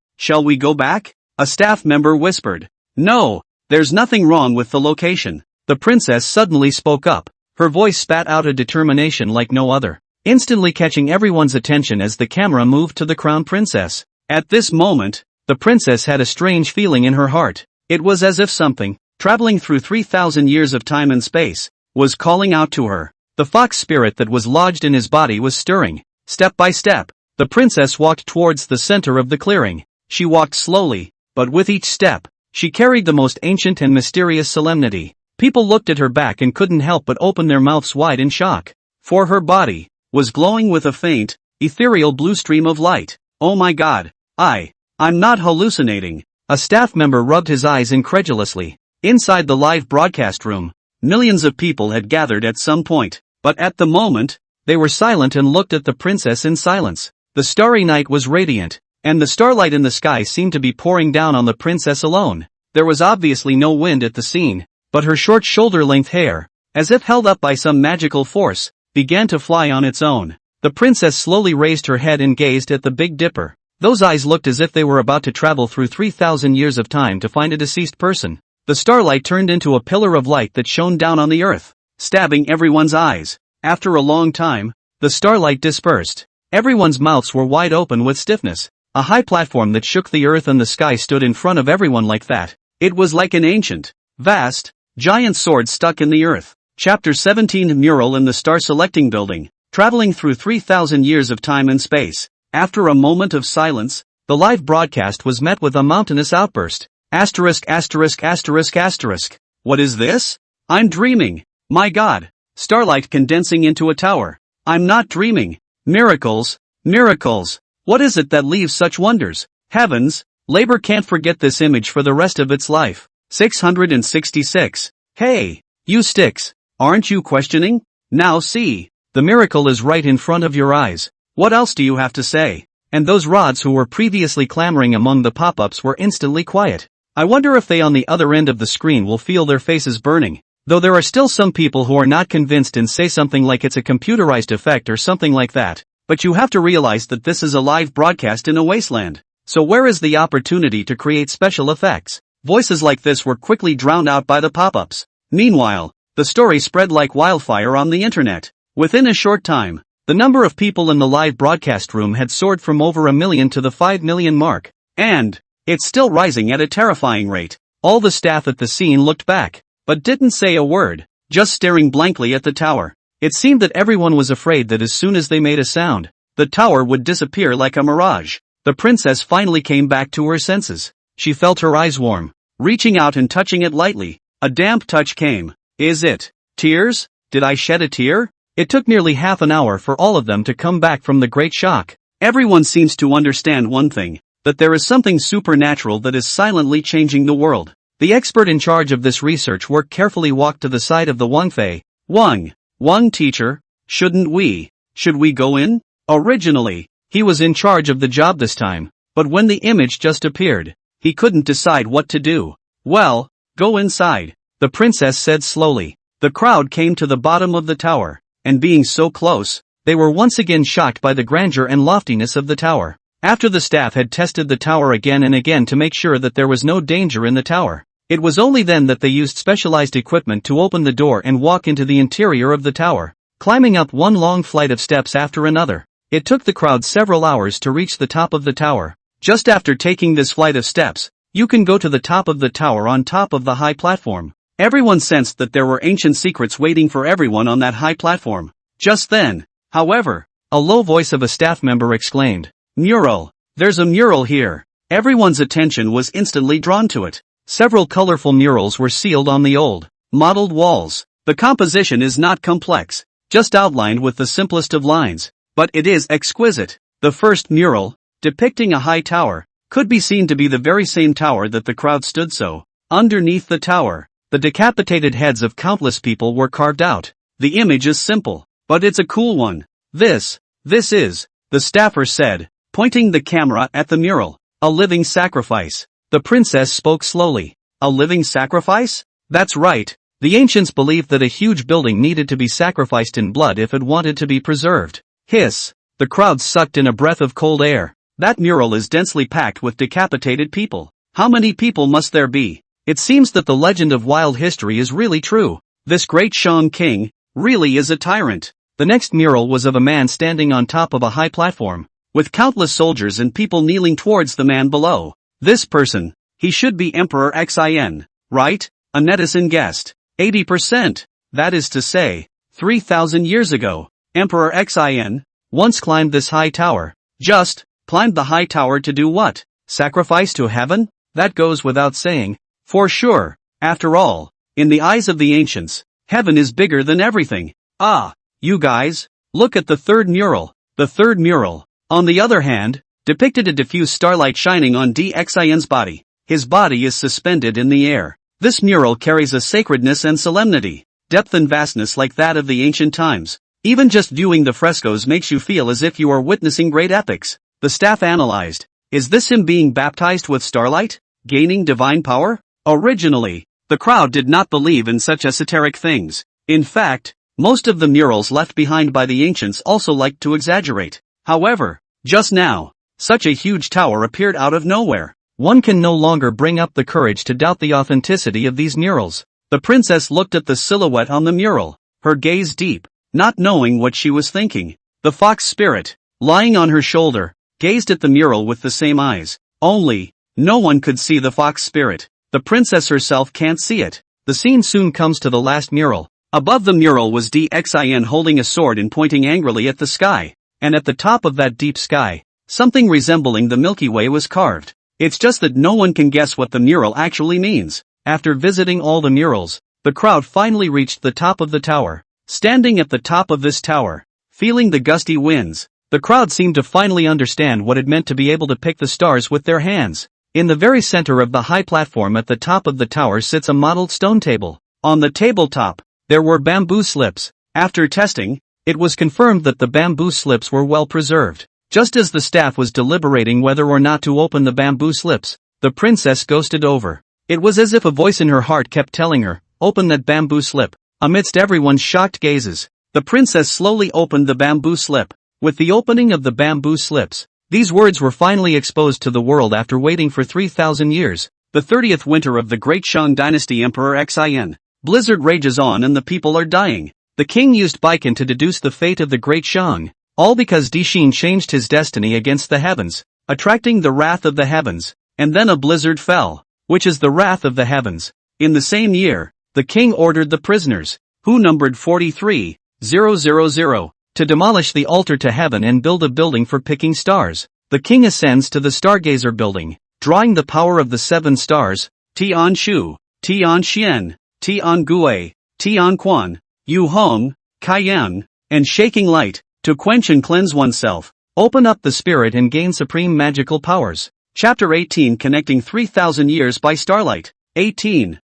go back? A staff member whispered. No, there's nothing wrong with the location. The princess suddenly spoke up. Her voice spat out a determination like no other, instantly catching everyone's attention as the camera moved to the crown princess. At this moment, the princess had a strange feeling in her heart. It was as if something, traveling through 3,000 years of time and space, was calling out to her. The fox spirit that was lodged in his body was stirring. Step by step, the princess walked towards the center of the clearing. She walked slowly, but with each step, she carried the most ancient and mysterious solemnity. People looked at her back and couldn't help but open their mouths wide in shock. For her body was glowing with a faint, ethereal blue stream of light. Oh my God, I'm not hallucinating. A staff member rubbed his eyes incredulously. Inside the live broadcast room, millions of people had gathered at some point, but at the moment, they were silent and looked at the princess in silence. The starry night was radiant, and the starlight in the sky seemed to be pouring down on the princess alone. There was obviously no wind at the scene, but her short shoulder-length hair, as if held up by some magical force, began to fly on its own. The princess slowly raised her head and gazed at the Big Dipper. Those eyes looked as if they were about to travel through 3,000 years of time to find a deceased person. The starlight turned into a pillar of light that shone down on the earth, stabbing everyone's eyes. After a long time, the starlight dispersed. Everyone's mouths were wide open with stiffness. A high platform that shook the earth and the sky stood in front of everyone like that. It was like an ancient, vast, Giant sword stuck in the earth. Chapter 17 Mural in the Star Selecting Building. Traveling through 3,000 years of time and space. After a moment of silence, the live broadcast was met with a mountainous outburst. Asterisk asterisk asterisk asterisk. What is this? I'm dreaming. My God. Starlight condensing into a tower. I'm not dreaming. Miracles. Miracles. What is it that leaves such wonders? Heavens. Labor can't forget this image for the rest of its life. 666. Hey. You sticks. Aren't you questioning? Now see. The miracle is right in front of your eyes. What else do you have to say? And those rods who were previously clamoring among the pop-ups were instantly quiet. I wonder if they on the other end of the screen will feel their faces burning. Though there are still some people who are not convinced and say something like it's a computerized effect or something like that. But you have to realize that this is a live broadcast in a wasteland. So where is the opportunity to create special effects? Voices like this were quickly drowned out by the pop-ups. Meanwhile, the story spread like wildfire on the internet. Within a short time, the number of people in the live broadcast room had soared from over 1 million to the 5 million mark. And it's still rising at a terrifying rate. All the staff at the scene looked back, but didn't say a word, just staring blankly at the tower. It seemed that everyone was afraid that as soon as they made a sound, the tower would disappear like a mirage. The princess finally came back to her senses. She felt her eyes warm. Reaching out and touching it lightly, a damp touch came. Is it tears? Did I shed a tear? It took nearly half an hour for all of them to come back from the great shock. Everyone seems to understand one thing, that there is something supernatural that is silently changing the world. The expert in charge of this research work carefully walked to the side of the Wangfei. Wang teacher, should we go in? Originally, he was in charge of the job this time, but when the image just appeared, he couldn't decide what to do. Well, go inside, the princess said slowly. The crowd came to the bottom of the tower, and being so close, they were once again shocked by the grandeur and loftiness of the tower. After the staff had tested the tower again and again to make sure that there was no danger in the tower, it was only then that they used specialized equipment to open the door and walk into the interior of the tower, climbing up one long flight of steps after another. It took the crowd several hours to reach the top of the tower. Just after taking this flight of steps, you can go to the top of the tower on top of the high platform. Everyone sensed that there were ancient secrets waiting for everyone on that high platform. Just then, however, a low voice of a staff member exclaimed, "Mural! There's a mural here!" Everyone's attention was instantly drawn to it. Several colorful murals were sealed on the old, modeled walls. The composition is not complex, just outlined with the simplest of lines, but it is exquisite. The first mural, depicting a high tower, could be seen to be the very same tower that the crowd stood so. Underneath the tower, the decapitated heads of countless people were carved out. The image is simple, but it's a cool one. This is, the staffer said, pointing the camera at the mural, a living sacrifice. The princess spoke slowly. A living sacrifice? That's right. The ancients believed that a huge building needed to be sacrificed in blood if it wanted to be preserved. Hiss. The crowd sucked in a breath of cold air. That mural is densely packed with decapitated people. How many people must there be? It seems that the legend of wild history is really true. This great Shang king really is a tyrant. The next mural was of a man standing on top of a high platform, with countless soldiers and people kneeling towards the man below. This person, he should be Emperor Xin, right? A netizen guessed. 80%. That is to say, 3,000 years ago, Emperor Xin once climbed this high tower. Just climbed the high tower to do what? Sacrifice to heaven? That goes without saying. For sure. After all, in the eyes of the ancients, heaven is bigger than everything. Ah, you guys, look at the third mural. The third mural, on the other hand, depicted a diffuse starlight shining on Xin's body. His body is suspended in the air. This mural carries a sacredness and solemnity, depth and vastness like that of the ancient times. Even just viewing the frescoes makes you feel as if you are witnessing great epics. The staff analyzed. Is this him being baptized with starlight? Gaining divine power? Originally, the crowd did not believe in such esoteric things. In fact, most of the murals left behind by the ancients also liked to exaggerate. However, just now, such a huge tower appeared out of nowhere. One can no longer bring up the courage to doubt the authenticity of these murals. The princess looked at the silhouette on the mural, her gaze deep, not knowing what she was thinking. The fox spirit, lying on her shoulder, gazed at the mural with the same eyes. Only, no one could see the fox spirit. The princess herself can't see it. The scene soon comes to the last mural. Above the mural was Xin holding a sword and pointing angrily at the sky. And at the top of that deep sky, something resembling the Milky Way was carved. It's just that no one can guess what the mural actually means. After visiting all the murals, the crowd finally reached the top of the tower. Standing at the top of this tower, feeling the gusty winds, the crowd seemed to finally understand what it meant to be able to pick the stars with their hands. In the very center of the high platform at the top of the tower sits a modeled stone table. On the tabletop, there were bamboo slips. After testing, it was confirmed that the bamboo slips were well preserved. Just as the staff was deliberating whether or not to open the bamboo slips, the princess ghosted over. It was as if a voice in her heart kept telling her, "Open that bamboo slip." Amidst everyone's shocked gazes, the princess slowly opened the bamboo slip. With the opening of the bamboo slips, these words were finally exposed to the world after waiting for 3,000 years. The 30th winter of the Great Shang Dynasty. Emperor Xin. Blizzard rages on and the people are dying. The king used Baikan to deduce the fate of the Great Shang, all because Dixin changed his destiny against the heavens, attracting the wrath of the heavens, and then a blizzard fell, which is the wrath of the heavens. In the same year, the king ordered the prisoners, who numbered 43,000, to demolish the altar to heaven and build a building for picking stars. The king ascends to the Stargazer building, drawing the power of the 7 stars, Yin Shou, Yin Xian, Yin Gui, Yin Quan, Yu Hong, Kaiyang, and shaking light, to quench and cleanse oneself, open up the spirit and gain supreme magical powers. Chapter 18 Connecting 3,000 Years by Starlight. 18.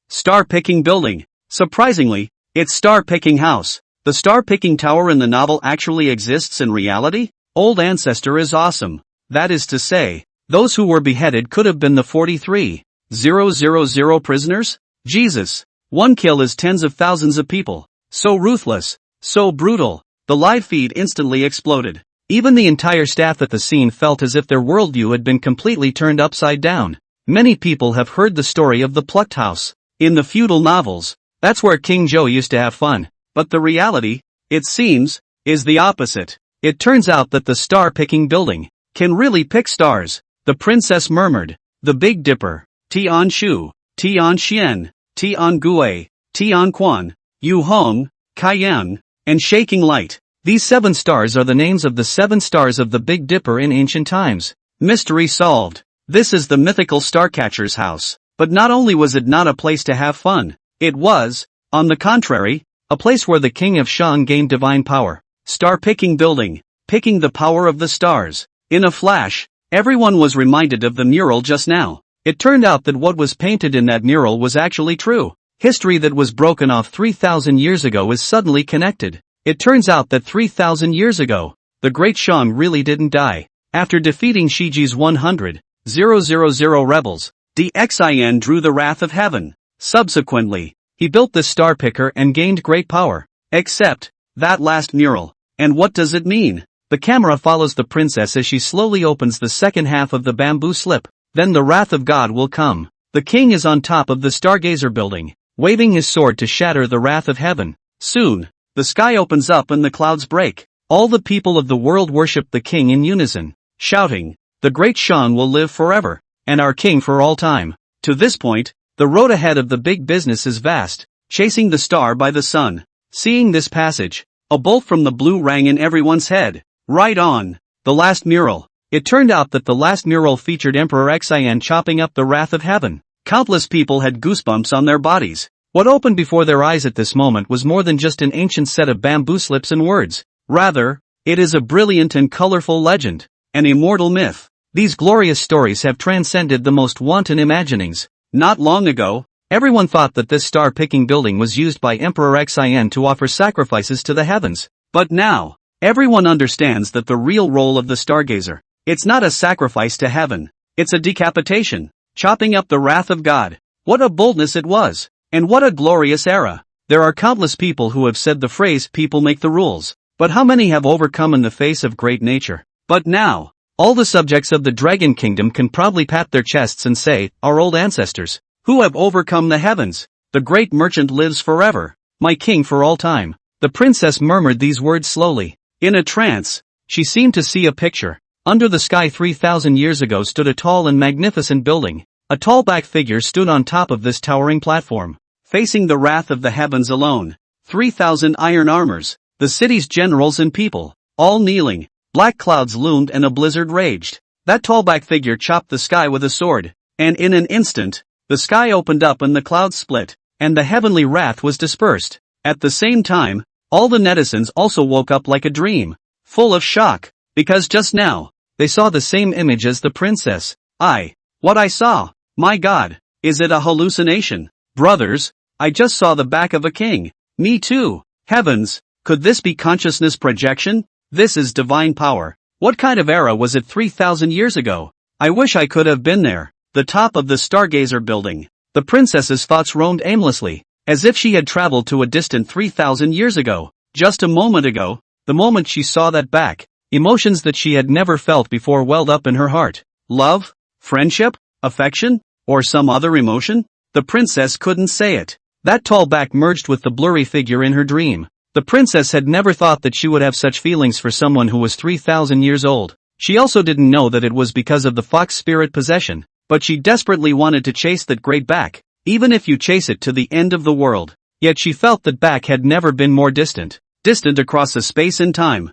Star-picking building. Surprisingly, it's star-picking house. The star-picking tower in the novel actually exists in reality? Old Ancestor is awesome. That is to say, those who were beheaded could have been the 43,000 prisoners? Jesus. One kill is tens of thousands of people. So ruthless. So brutal. The live feed instantly exploded. Even the entire staff at the scene felt as if their worldview had been completely turned upside down. Many people have heard the story of the plucked house. In the feudal novels, that's where King Zhou used to have fun. But the reality, it seems, is the opposite. It turns out that the star-picking building can really pick stars. The princess murmured, "The Big Dipper, Yin Shou, Yin Xian, Yin Gui, Yin Quan, Yu Hong, Kaiyang, and shaking light." These 7 stars are the names of the 7 stars of the Big Dipper in ancient times. Mystery solved. This is the mythical Starcatcher's house. But not only was it not a place to have fun, it was, on the contrary, a place where the king of Shang gained divine power. Star-picking building, picking the power of the stars. In a flash, everyone was reminded of the mural just now. It turned out that what was painted in that mural was actually true. History that was broken off 3,000 years ago is suddenly connected. It turns out that 3,000 years ago, the Great Shang really didn't die. After defeating Shiji's 100,000 rebels, Xin drew the wrath of heaven. Subsequently, he built the star picker and gained great power. Except that last mural. And what does it mean? The camera follows the princess as she slowly opens the second half of the bamboo slip. Then the wrath of God will come. The king is on top of the Stargazer building, waving his sword to shatter the wrath of heaven. Soon, the sky opens up and the clouds break. All the people of the world worship the king in unison, shouting, "The Great Shang will live forever, and our king for all time." To this point, the road ahead of the big business is vast, chasing the star by the sun. Seeing this passage, a bolt from the blue rang in everyone's head. Right on. The last mural. It turned out that the last mural featured Emperor Xin chopping up the wrath of heaven. Countless people had goosebumps on their bodies. What opened before their eyes at this moment was more than just an ancient set of bamboo slips and words. Rather, it is a brilliant and colorful legend, an immortal myth. These glorious stories have transcended the most wanton imaginings. Not long ago, everyone thought that this star-picking building was used by Emperor Xin to offer sacrifices to the heavens. But now, everyone understands that the real role of the Stargazer, it's not a sacrifice to heaven, it's a decapitation, chopping up the wrath of God. What a boldness it was! And what a glorious era! There are countless people who have said the phrase "people make the rules," but how many have overcome in the face of great nature? But now, all the subjects of the Dragon Kingdom can proudly pat their chests and say, "Our old ancestors, who have overcome the heavens, the great merchant lives forever, my king for all time." The princess murmured these words slowly. In a trance, she seemed to see a picture. Under the sky 3,000 years ago stood a tall and magnificent building, A tall black figure stood on top of this towering platform, facing the wrath of the heavens alone. 3,000 iron armors, the city's generals and people, all kneeling. Black clouds loomed and a blizzard raged. That tall black figure chopped the sky with a sword, and in an instant, the sky opened up and the clouds split, and the heavenly wrath was dispersed. At the same time, all the netizens also woke up like a dream, full of shock, because just now, they saw the same image as the princess. What I saw, my God, is it a hallucination? Brothers, I just saw the back of a king. Me too. Heavens, could this be consciousness projection? This is divine power. What kind of era was it 3,000 years ago? I wish I could have been there. The top of the Stargazer building. The princess's thoughts roamed aimlessly, as if she had traveled to a distant 3,000 years ago. Just a moment ago, the moment she saw that back, emotions that she had never felt before welled up in her heart. Love? Friendship? Affection? Or some other emotion? The princess couldn't say it. That tall back merged with the blurry figure in her dream. The princess had never thought that she would have such feelings for someone who was 3,000 years old. She also didn't know that it was because of the fox spirit possession, but she desperately wanted to chase that great back, even if you chase it to the end of the world. Yet she felt that back had never been more distant across a space and time.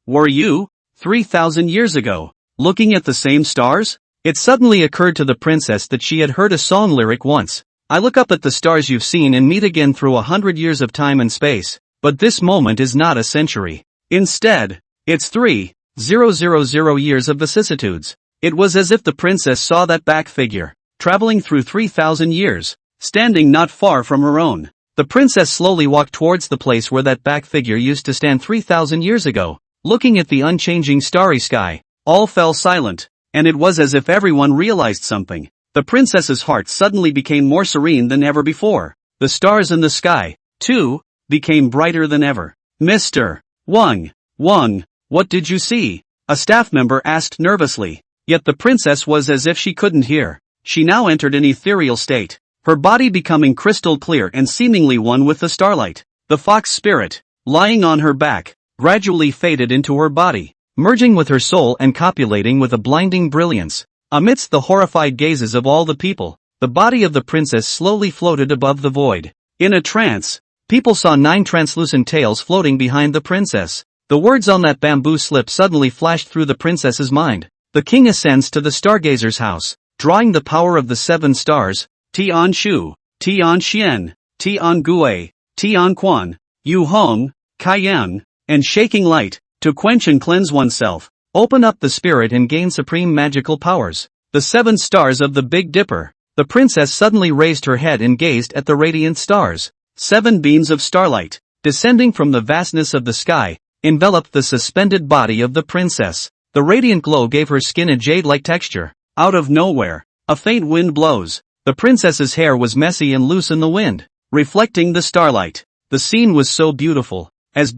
Were you, 3,000 years ago, looking at the same stars? It suddenly occurred to the princess that she had heard a song lyric once. I look up at the stars you've seen and meet again through 100 years of time and space, but this moment is not a century. Instead, it's 3,000 years of vicissitudes. It was as if the princess saw that back figure, traveling through 3,000 years, standing not far from her own. The princess slowly walked towards the place where that back figure used to stand 3,000 years ago, looking at the unchanging starry sky. All fell silent, and it was as if everyone realized something. The princess's heart suddenly became more serene than ever before. The stars in the sky, too, became brighter than ever. Mr. Wang, what did you see? A staff member asked nervously. Yet the princess was as if she couldn't hear. She now entered an ethereal state, her body becoming crystal clear and seemingly one with the starlight. The fox spirit, lying on her back, gradually faded into her body, merging with her soul and copulating with a blinding brilliance. Amidst the horrified gazes of all the people, the body of the princess slowly floated above the void. In a trance, people saw 9 translucent tails floating behind the princess. The words on that bamboo slip suddenly flashed through the princess's mind. The king ascends to the stargazer's house, drawing the power of the 7 stars, Yin Shou, Yin Xian, Yin Gui, Yin Quan, Yu Hong, Kaiyang, and shaking light, to quench and cleanse oneself, open up the spirit and gain supreme magical powers. The 7 stars of the Big Dipper. The princess suddenly raised her head and gazed at the radiant stars. 7 beams of starlight, descending from the vastness of the sky, enveloped the suspended body of the princess. The radiant glow gave her skin a jade-like texture. Out of nowhere, a faint wind blows. The princess's hair was messy and loose in the wind, reflecting the starlight. The scene was so beautiful as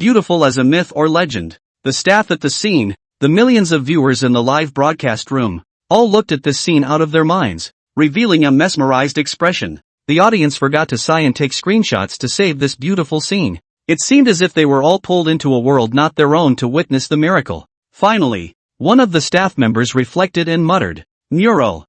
a myth or legend. The staff at the scene, the millions of viewers in the live broadcast room, all looked at this scene out of their minds, revealing a mesmerized expression. The audience forgot to sigh and take screenshots to save this beautiful scene. It seemed as if they were all pulled into a world not their own to witness the miracle. Finally, one of the staff members reflected and muttered, Mural.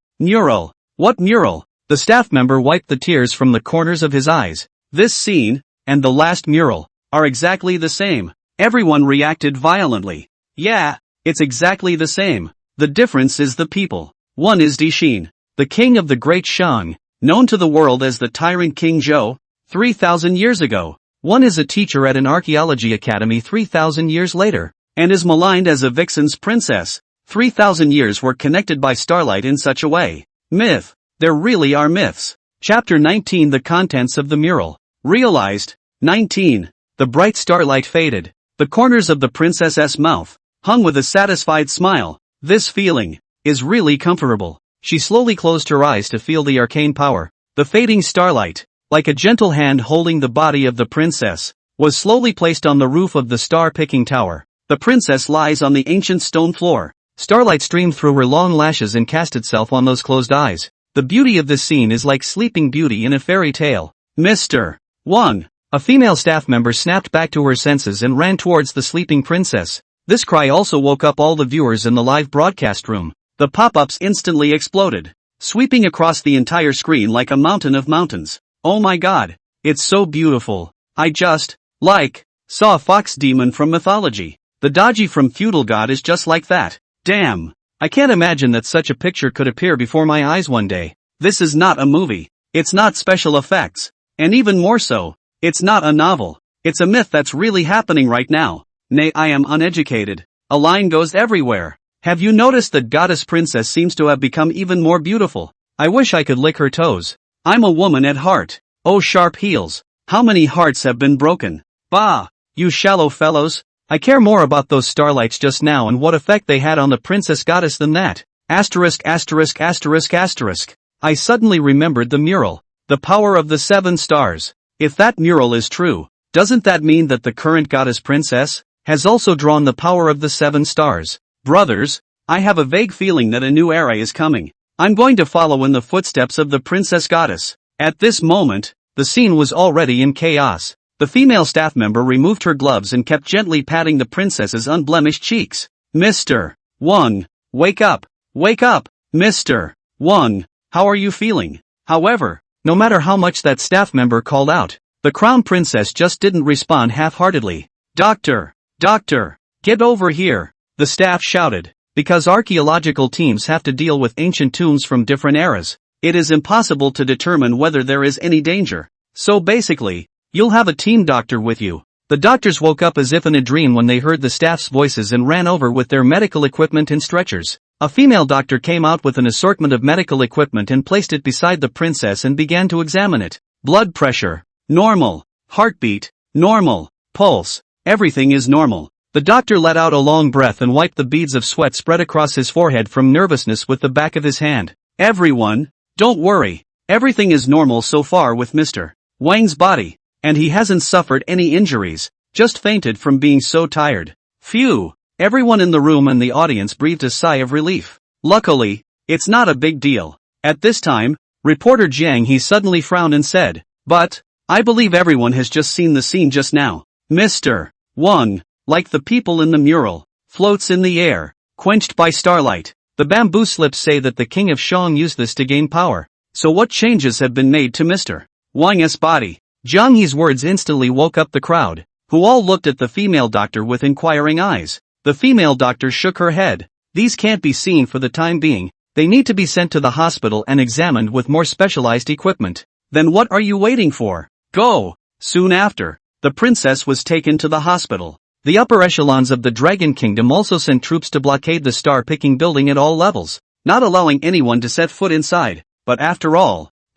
What mural? The staff member wiped the tears from the corners of his eyes. This scene, and the last mural, are exactly the same. Everyone reacted violently. Yeah, it's exactly the same. The difference is the people. One is Dixin, the king of the Great Shang, known to the world as the tyrant King Zhou, 3,000 years ago. One is a teacher at an archaeology academy 3,000 years later, and is maligned as a vixen's princess. 3,000 years were connected by starlight in such a way. Myth. There really are myths. Chapter 19. The contents of the mural. Realized. 19. The bright starlight faded. The corners of the princess's mouth hung with a satisfied smile. This feeling is really comfortable. She slowly closed her eyes to feel the arcane power. The fading starlight, like a gentle hand holding the body of the princess, was slowly placed on the roof of the star-picking tower. The princess lies on the ancient stone floor. Starlight streamed through her long lashes and cast itself on those closed eyes. The beauty of this scene is like Sleeping Beauty in a fairy tale. Mr. Wang. A female staff member snapped back to her senses and ran towards the sleeping princess. This cry also woke up all the viewers in the live broadcast room. The pop-ups instantly exploded. sweeping across the entire screen like a mountain of mountains. Oh my god, it's so beautiful. I just, saw a fox demon from mythology. The Daji from Feudal God is just like that. Damn. I can't imagine that such a picture could appear before my eyes one day. This is not a movie. It's not special effects. And even more so, it's not a novel. It's a myth that's really happening right now. Nay, I am uneducated. A line goes everywhere. Have you noticed that Goddess Princess seems to have become even more beautiful? I wish I could lick her toes. I'm a woman at heart. Oh sharp heels. How many hearts have been broken? Bah! You shallow fellows. I care more about those starlights just now and what effect they had on the princess goddess than that. Asterisk. I suddenly remembered the mural. The power of the 7 stars. If that mural is true, doesn't that mean that the current goddess princess has also drawn the power of the 7 stars? Brothers, I have a vague feeling that a new era is coming. I'm going to follow in the footsteps of the princess goddess. At this moment, the scene was already in chaos. The female staff member removed her gloves and kept gently patting the princess's unblemished cheeks. Mr. Wang, wake up, Mr. Wang, how are you feeling? However, no matter how much that staff member called out, the crown princess just didn't respond half-heartedly. Doctor, get over here, the staff shouted. Because archaeological teams have to deal with ancient tombs from different eras, it is impossible to determine whether there is any danger. So basically, you'll have a team doctor with you. The doctors woke up as if in a dream when they heard the staff's voices and ran over with their medical equipment and stretchers. A female doctor came out with an assortment of medical equipment and placed it beside the princess and began to examine it. Blood pressure, normal. Heartbeat, normal. Pulse, everything is normal. The doctor let out a long breath and wiped the beads of sweat spread across his forehead from nervousness with the back of his hand. Everyone, don't worry. Everything is normal so far with Mr. Wang's body. And he hasn't suffered any injuries, just fainted from being so tired. Phew! Everyone in the room and the audience breathed a sigh of relief. Luckily, it's not a big deal. At this time, reporter Jiang He suddenly frowned and said, "But, I believe everyone has just seen the scene just now. Mr. Wang, like the people in the mural, floats in the air, quenched by starlight. The bamboo slips say that the king of Shang used this to gain power. So what changes have been made to Mr. Wang's body?" Jiang He's words instantly woke up the crowd, who all looked at the female doctor with inquiring eyes. The female doctor shook her head. These can't be seen for the time being. They need to be sent to the hospital and examined with more specialized equipment. Then what are you waiting for? Go! Soon after, the princess was taken to the hospital. The upper echelons of the Dragon Kingdom also sent troops to blockade the star-picking building at all levels, not allowing anyone to set foot inside.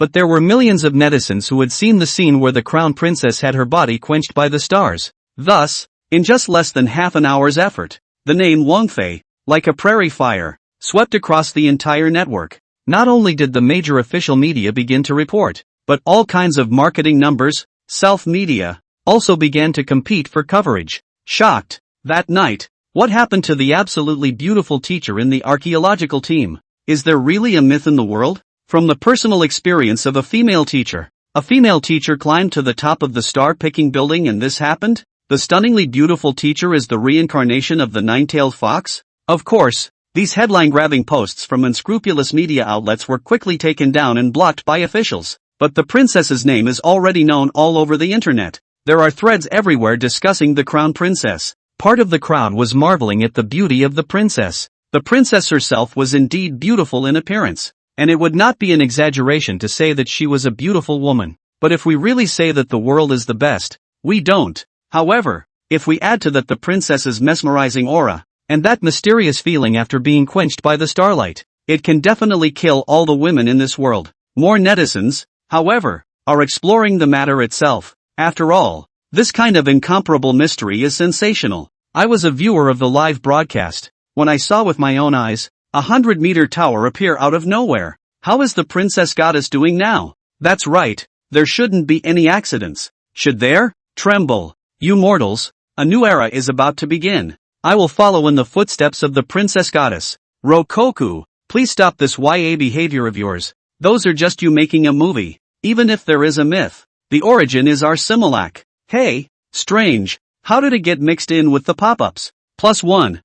But there were millions of netizens who had seen the scene where the crown princess had her body quenched by the stars. Thus, in just less than half an hour's effort, the name Wang Fei, like a prairie fire, swept across the entire network. Not only did the major official media begin to report, but all kinds of marketing numbers, self-media, also began to compete for coverage. Shocked. That night, what happened to the absolutely beautiful teacher in the archaeological team? Is there really a myth in the world? From the personal experience of a female teacher climbed to the top of the star-picking building and this happened? The stunningly beautiful teacher is the reincarnation of the nine-tailed fox? Of course, these headline-grabbing posts from unscrupulous media outlets were quickly taken down and blocked by officials. But the princess's name is already known all over the internet. There are threads everywhere discussing the crown princess. Part of the crowd was marveling at the beauty of the princess. The princess herself was indeed beautiful in appearance. And it would not be an exaggeration to say that she was a beautiful woman. But if we really say that the world is the best, we don't. However, if we add to that the princess's mesmerizing aura, and that mysterious feeling after being quenched by the starlight, it can definitely kill all the women in this world. More netizens, however, are exploring the matter itself. After all, this kind of incomparable mystery is sensational. I was a viewer of the live broadcast, when I saw with my own eyes, a 100-meter tower appear out of nowhere. How is the princess goddess doing now? That's right, there shouldn't be any accidents. Should there? Tremble, you mortals, a new era is about to begin. I will follow in the footsteps of the princess goddess. Rokoku, please stop this YA behavior of yours. Those are just you making a movie. Even if there is a myth, the origin is our simulacr. Hey, strange, how did it get mixed in with the pop-ups? +1.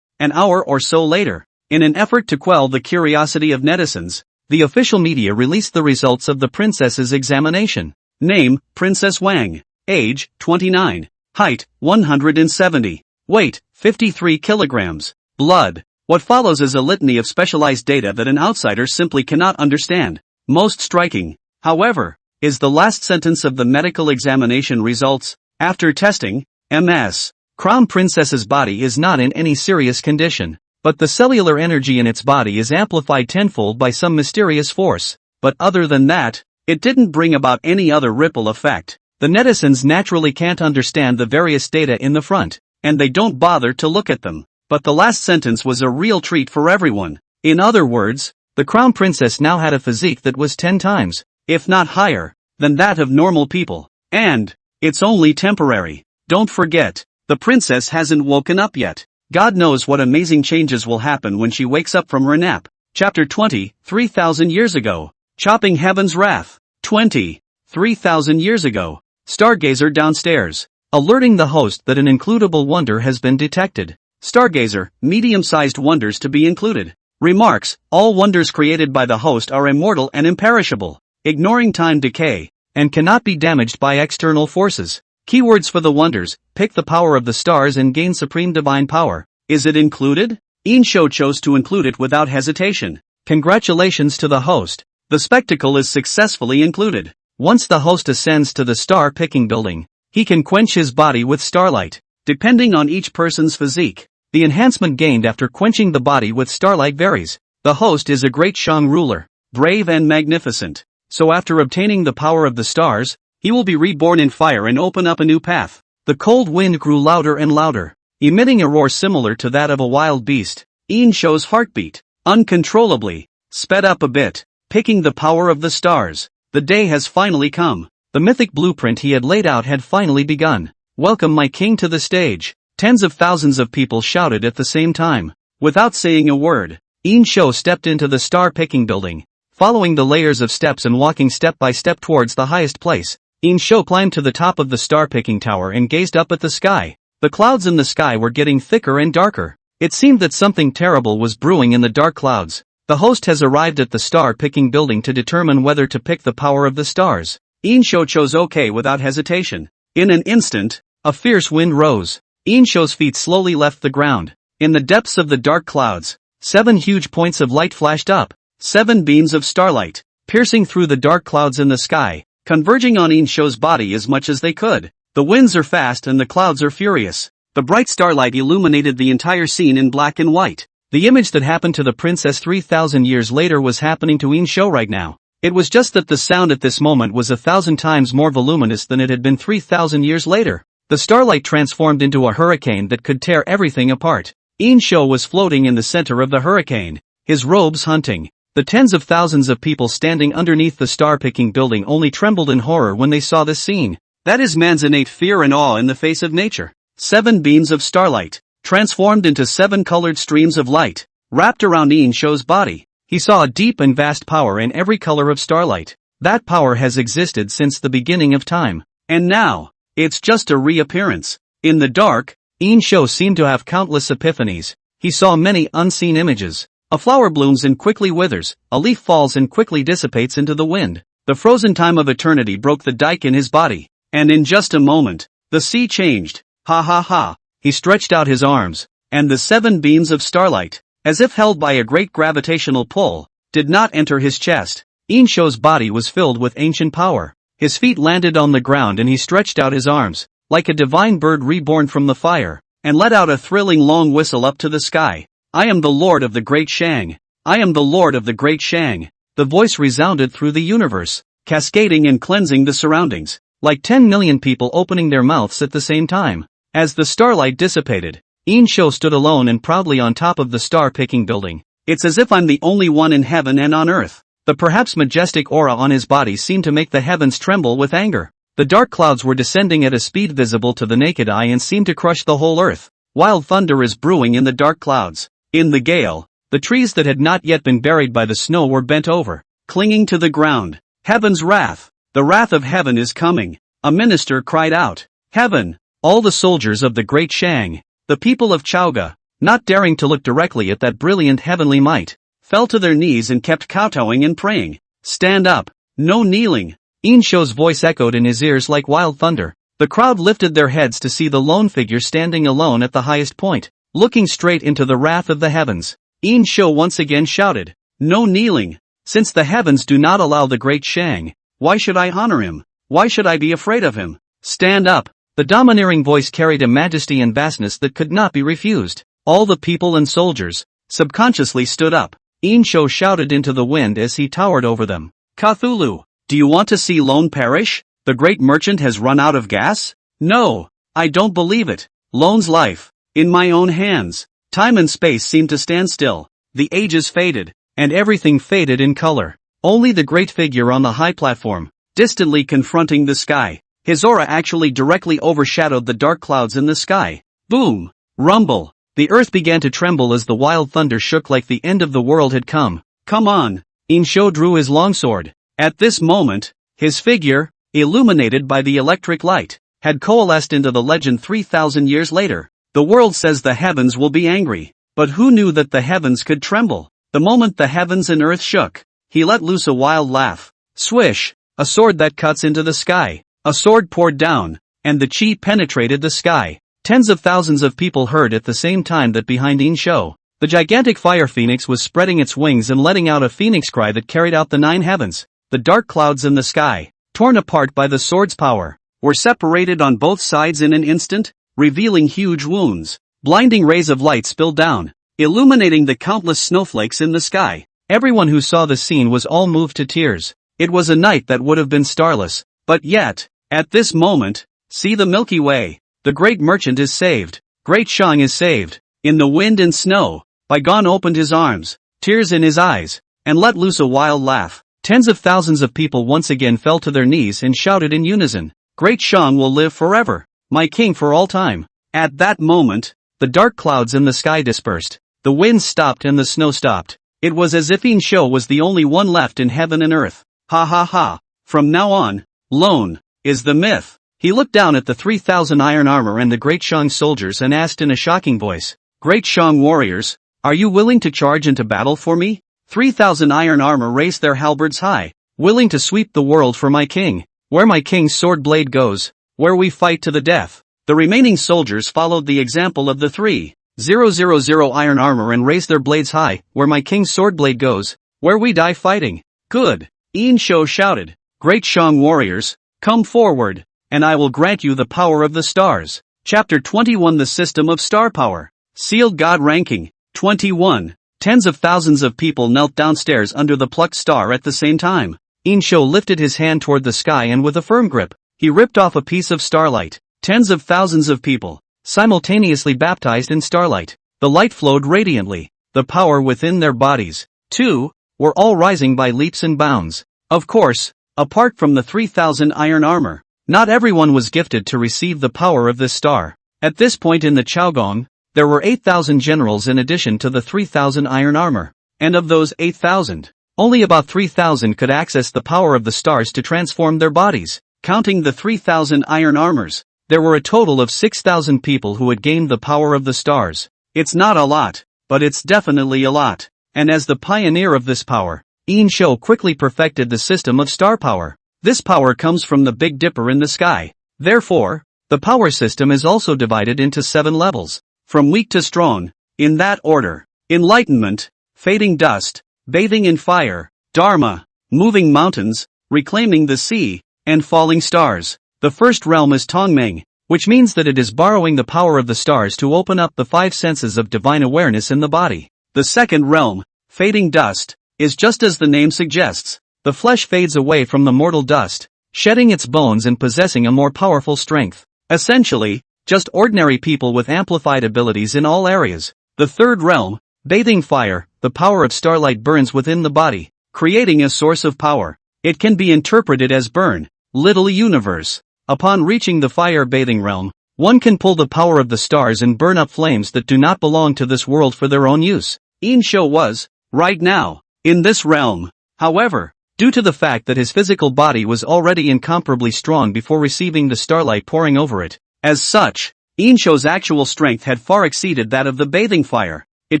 An hour or so later, In an effort to quell the curiosity of netizens, the official media released the results of the princess's examination. Name, Princess Wang. Age, 29. Height, 170. Weight, 53 kilograms. Blood. What follows is a litany of specialized data that an outsider simply cannot understand. Most striking, however, is the last sentence of the medical examination results. After testing, Ms. Crown Princess's body is not in any serious condition, but the cellular energy in its body is amplified tenfold by some mysterious force. But other than that, it didn't bring about any other ripple effect. The netizens naturally can't understand the various data in the front, and they don't bother to look at them. But the last sentence was a real treat for everyone. In other words, the Crown Princess now had a physique that was 10 times, if not higher, than that of normal people. And it's only temporary. Don't forget, the princess hasn't woken up yet. God knows what amazing changes will happen when she wakes up from her nap. Chapter 20, 3,000 years ago. Chopping Heaven's Wrath. 3,000 years ago. Stargazer downstairs. Alerting the host that an includable wonder has been detected. Stargazer, medium-sized wonders to be included. Remarks, all wonders created by the host are immortal and imperishable, ignoring time decay, and cannot be damaged by external forces. Keywords for the wonders, pick the power of the stars and gain supreme divine power. Is it included? Yin Shou chose to include it without hesitation. Congratulations to the host. The spectacle is successfully included. Once the host ascends to the star-picking building, he can quench his body with starlight. Depending on each person's physique, the enhancement gained after quenching the body with starlight varies. The host is a great Shang ruler, brave and magnificent. So after obtaining the power of the stars, he will be reborn in fire and open up a new path. The cold wind grew louder and louder, emitting a roar similar to that of a wild beast. Yin Shou's heartbeat, uncontrollably, sped up a bit, picking the power of the stars. The day has finally come. The mythic blueprint he had laid out had finally begun. Welcome my king to the stage. Tens of thousands of people shouted at the same time. Without saying a word, Yin Shou stepped into the star-picking building, following the layers of steps and walking step by step towards the highest place. Yin Shou climbed to the top of the star-picking tower and gazed up at the sky. The clouds in the sky were getting thicker and darker. It seemed that something terrible was brewing in the dark clouds. The host has arrived at the star-picking building to determine whether to pick the power of the stars. Yin Shou chose OK without hesitation. In an instant, a fierce wind rose. Yin Shou's feet slowly left the ground. In the depths of the dark clouds, 7 huge points of light flashed up. 7 beams of starlight, piercing through the dark clouds in the sky, converging on Yin Shou's body as much as they could. The winds are fast and the clouds are furious. The bright starlight illuminated the entire scene in black and white. The image that happened to the princess 3,000 years later was happening to Yin Shou right now. It was just that the sound at this moment was 1,000 times more voluminous than it had been 3,000 years later. The starlight transformed into a hurricane that could tear everything apart. Yin Shou was floating in the center of the hurricane, his robes hunting. The tens of thousands of people standing underneath the star-picking building only trembled in horror when they saw this scene. That is man's innate fear and awe in the face of nature. 7 beams of starlight, transformed into 7 colored streams of light, wrapped around Yin Shou's body. He saw a deep and vast power in every color of starlight. That power has existed since the beginning of time. And now, it's just a reappearance. In the dark, Yin Shou seemed to have countless epiphanies. He saw many unseen images. A flower blooms and quickly withers, a leaf falls and quickly dissipates into the wind. The frozen time of eternity broke the dike in his body. And in just a moment, the sea changed. Ha ha ha. He stretched out his arms, and the 7 beams of starlight, as if held by a great gravitational pull, did not enter his chest. Yin Shou's body was filled with ancient power. His feet landed on the ground and he stretched out his arms, like a divine bird reborn from the fire, and let out a thrilling long whistle up to the sky. I am the Lord of the Great Shang. I am the Lord of the Great Shang. The voice resounded through the universe, cascading and cleansing the surroundings, like 10 million people opening their mouths at the same time. As the starlight dissipated, Yin Shou stood alone and proudly on top of the star-picking building. It's as if I'm the only one in heaven and on earth. The perhaps majestic aura on his body seemed to make the heavens tremble with anger. The dark clouds were descending at a speed visible to the naked eye and seemed to crush the whole earth. Wild thunder is brewing in the dark clouds. In the gale, the trees that had not yet been buried by the snow were bent over, clinging to the ground. Heaven's wrath. The wrath of heaven is coming. A minister cried out. Heaven. All the soldiers of the Great Shang, the people of Chaoge, not daring to look directly at that brilliant heavenly might, fell to their knees and kept kowtowing and praying. Stand up, no kneeling. Yin Shou's voice echoed in his ears like wild thunder. The crowd lifted their heads to see the lone figure standing alone at the highest point, looking straight into the wrath of the heavens. Yin Shou once again shouted, no kneeling. Since the heavens do not allow the Great Shang, why should I honor him? Why should I be afraid of him? Stand up. The domineering voice carried a majesty and vastness that could not be refused. All the people and soldiers, subconsciously stood up. Yin Shou shouted into the wind as he towered over them. Cthulhu, do you want to see Lone perish? The great merchant has run out of gas? No, I don't believe it. Lone's life, in my own hands. Time and space seemed to stand still. The ages faded, and everything faded in color. Only the great figure on the high platform, distantly confronting the sky. His aura actually directly overshadowed the dark clouds in the sky. Boom! Rumble! The earth began to tremble as the wild thunder shook like the end of the world had come. Come on! Yin Shou drew his longsword. At this moment, his figure, illuminated by the electric light, had coalesced into the legend 3,000 years later. The world says the heavens will be angry, but who knew that the heavens could tremble? The moment the heavens and earth shook, he let loose a wild laugh. Swish! A sword that cuts into the sky. A sword poured down, and the chi penetrated the sky. Tens of thousands of people heard at the same time that behind Yin Shou, the gigantic fire phoenix was spreading its wings and letting out a phoenix cry that carried out the 9 heavens. The dark clouds in the sky, torn apart by the sword's power, were separated on both sides in an instant, revealing huge wounds. Blinding rays of light spilled down, illuminating the countless snowflakes in the sky. Everyone who saw the scene was all moved to tears. It was a night that would have been starless, but yet, at this moment, see the Milky Way. The great merchant is saved. Great Shang is saved. In the wind and snow, Bygone opened his arms, tears in his eyes, and let loose a wild laugh. Tens of thousands of people once again fell to their knees and shouted in unison, Great Shang will live forever, my king for all time. At that moment, the dark clouds in the sky dispersed, the wind stopped and the snow stopped. It was as if Yin Shou was the only one left in heaven and earth. Ha ha ha. From now on, Lone is the myth. He looked down at the 3,000 iron armor and the Great Shang soldiers and asked in a shocking voice, Great Shang warriors, are you willing to charge into battle for me? 3,000 iron armor raised their halberds high, willing to sweep the world for my king. Where my king's sword blade goes, where we fight to the death. The remaining soldiers followed the example of the 3,000 iron armor and raised their blades high. Where my king's sword blade goes, where we die fighting. Good. Yin Shou shouted, Great Shang warriors, come forward, and I will grant you the power of the stars. Chapter 21 The System of Star Power. Sealed God Ranking. 21. Tens of thousands of people knelt downstairs under the plucked star at the same time. Yin Shou lifted his hand toward the sky and with a firm grip, he ripped off a piece of starlight. Tens of thousands of people, simultaneously baptized in starlight. The light flowed radiantly. The power within their bodies, too, were all rising by leaps and bounds. Of course, apart from the 3,000 iron armor, not everyone was gifted to receive the power of this star. At this point in the Chaoge, there were 8,000 generals in addition to the 3,000 iron armor. And of those 8,000, only about 3,000 could access the power of the stars to transform their bodies. Counting the 3,000 iron armors, there were a total of 6,000 people who had gained the power of the stars. It's not a lot, but it's definitely a lot. And as the pioneer of this power, Yin Shou quickly perfected the system of star power. This power comes from the Big Dipper in the sky. Therefore, the power system is also divided into 7 levels, from weak to strong, in that order. Enlightenment, fading dust, bathing in fire, Dharma, moving mountains, reclaiming the sea, and falling stars. The first realm is Tongmeng, which means that it is borrowing the power of the stars to open up the 5 senses of divine awareness in the body. The second realm, fading dust, is just as the name suggests. The flesh fades away from the mortal dust, shedding its bones and possessing a more powerful strength. Essentially, just ordinary people with amplified abilities in all areas. The third realm, bathing fire, the power of starlight burns within the body, creating a source of power. It can be interpreted as burn, little universe. Upon reaching the fire-bathing realm, one can pull the power of the stars and burn up flames that do not belong to this world for their own use. Yin Shou was, right now, in this realm. However, due to the fact that his physical body was already incomparably strong before receiving the starlight pouring over it, as such, Yin Shou's actual strength had far exceeded that of the bathing fire. It